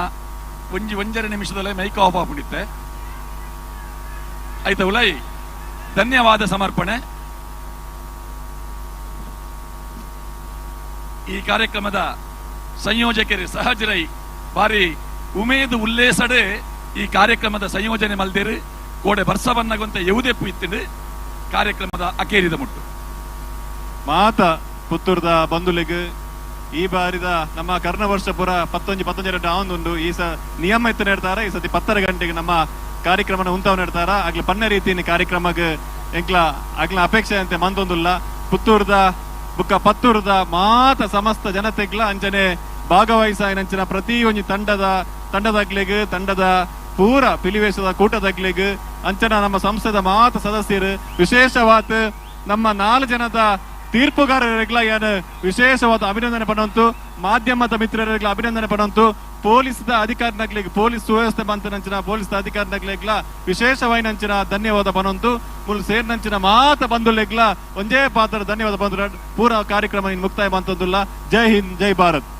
1 ನಿಮಿಷದಲ್ಲೇ ಮೈಕ್ ಆಫ್ ಆಪುಣಿತೆ ಆಯ್ತಾ ಉಲೈ. ಧನ್ಯವಾದ ಸಮರ್ಪಣೆ. ಈ ಕಾರ್ಯಕ್ರಮದ ಸಂಯೋಜಕರು ಸಹಜರೈ ಬಾರಿ ಉಮೇದು ಉಲ್ಲೇಸಡೆ ಈ ಕಾರ್ಯಕ್ರಮದ ಸಂಯೋಜನೆ ಮಲ್ದೇರು ಕೋಡೆ ಬರ್ಸವನ್ನಗೊಂತ ಯಾವುದೇ ಇತ್ತಿಂಡು ಕಾರ್ಯಕ್ರಮದ ಅಕೇರಿದ ಮುಟ್ಟು ಮಾತ ಪುತ್ತೂರ್ದ ಬಂಧುಲಿಗ್ ಈ ಬಾರಿದ ನಮ್ಮ ಕರ್ಣ ವರ್ಷ ಪುರ 11-12 ಆವೊಂದುಂಡು. ಈ ನಿಯಮ ಇತ್ತು ನೆಡ್ತಾರ. ಈ ಸತಿ 10 ಗಂಟೆಗೆ ನಮ್ಮ ಕಾರ್ಯಕ್ರಮನ ಉಂತವ್ ನೆಡ್ತಾರ. ಆಗ್ಲ ಪನ್ನ ರೀತಿಯ ಕಾರ್ಯಕ್ರಮಕ್ಕೆ ಎಂಕ್ಲ ಆಗ್ಲ ಅಪೇಕ್ಷೆ ಅಂತೆ ಮಂದೊಂದುಲ್ಲ. ಪುತ್ತೂರ್ದ ಬುಕ್ಕ ಪತ್ತೂರ್ದ ಮಾತ ಸಮಸ್ತ ಜನತೆಗ್ಲ ಅಂಚನೆ ಭಾಗವಹಿಸಿನ ಪ್ರತಿ ಒಂಜಿ ತಂಡದಾಗ್ಲಿಗ್ ತಂಡದ ಪೂರ ಪಿಲಿವೇಶದ ಕೂಟದಾಗ್ಲಿಗ್ ಅಂಚನ ನಮ್ಮ ಸಂಸ್ಥೆದ ಮಾತ ಸದಸ್ಯರು ವಿಶೇಷವಾದ ನಮ್ಮ 4 ಜನದ ತೀರ್ಪುಗಾರರಿಗ್ಲ ಏನು ವಿಶೇಷವಾದ ಅಭಿನಂದನೆ ಪಡಂತು. ಮಾಧ್ಯಮದ ಮಿತ್ರರಿಗ್ಲ ಅಭಿನಂದನೆ ಪಡಂತು. ಪೊಲೀಸ್ ಅಧಿಕಾರಿನಾಗ್ಲಿಗೆ ಪೊಲೀಸ್ ಸುವ್ಯವಸ್ಥೆ ಬಂತನಂಚಿನ ಪೊಲೀಸ್ ಅಧಿಕಾರಿನಾಗ್ಲಿಗ್ಲ ವಿಶೇಷವಾಯಿನಂಚಿನ ಧನ್ಯವಾದ ಪನಂತು. ಮುಲ್ ಸೇರ್ನಂಚಿನ ಮಾತ ಬಂಧುಲೆಗ್ಲ ಒಂದೇ ಪಾತ್ರ ಧನ್ಯವಾದ ಬಂಧು. ಪೂರ ಕಾರ್ಯಕ್ರಮ ಮುಕ್ತಾಯ ಬಂತಂದುಲ್ಲ. ಜೈ ಹಿಂದ್, ಜೈ ಭಾರತ್.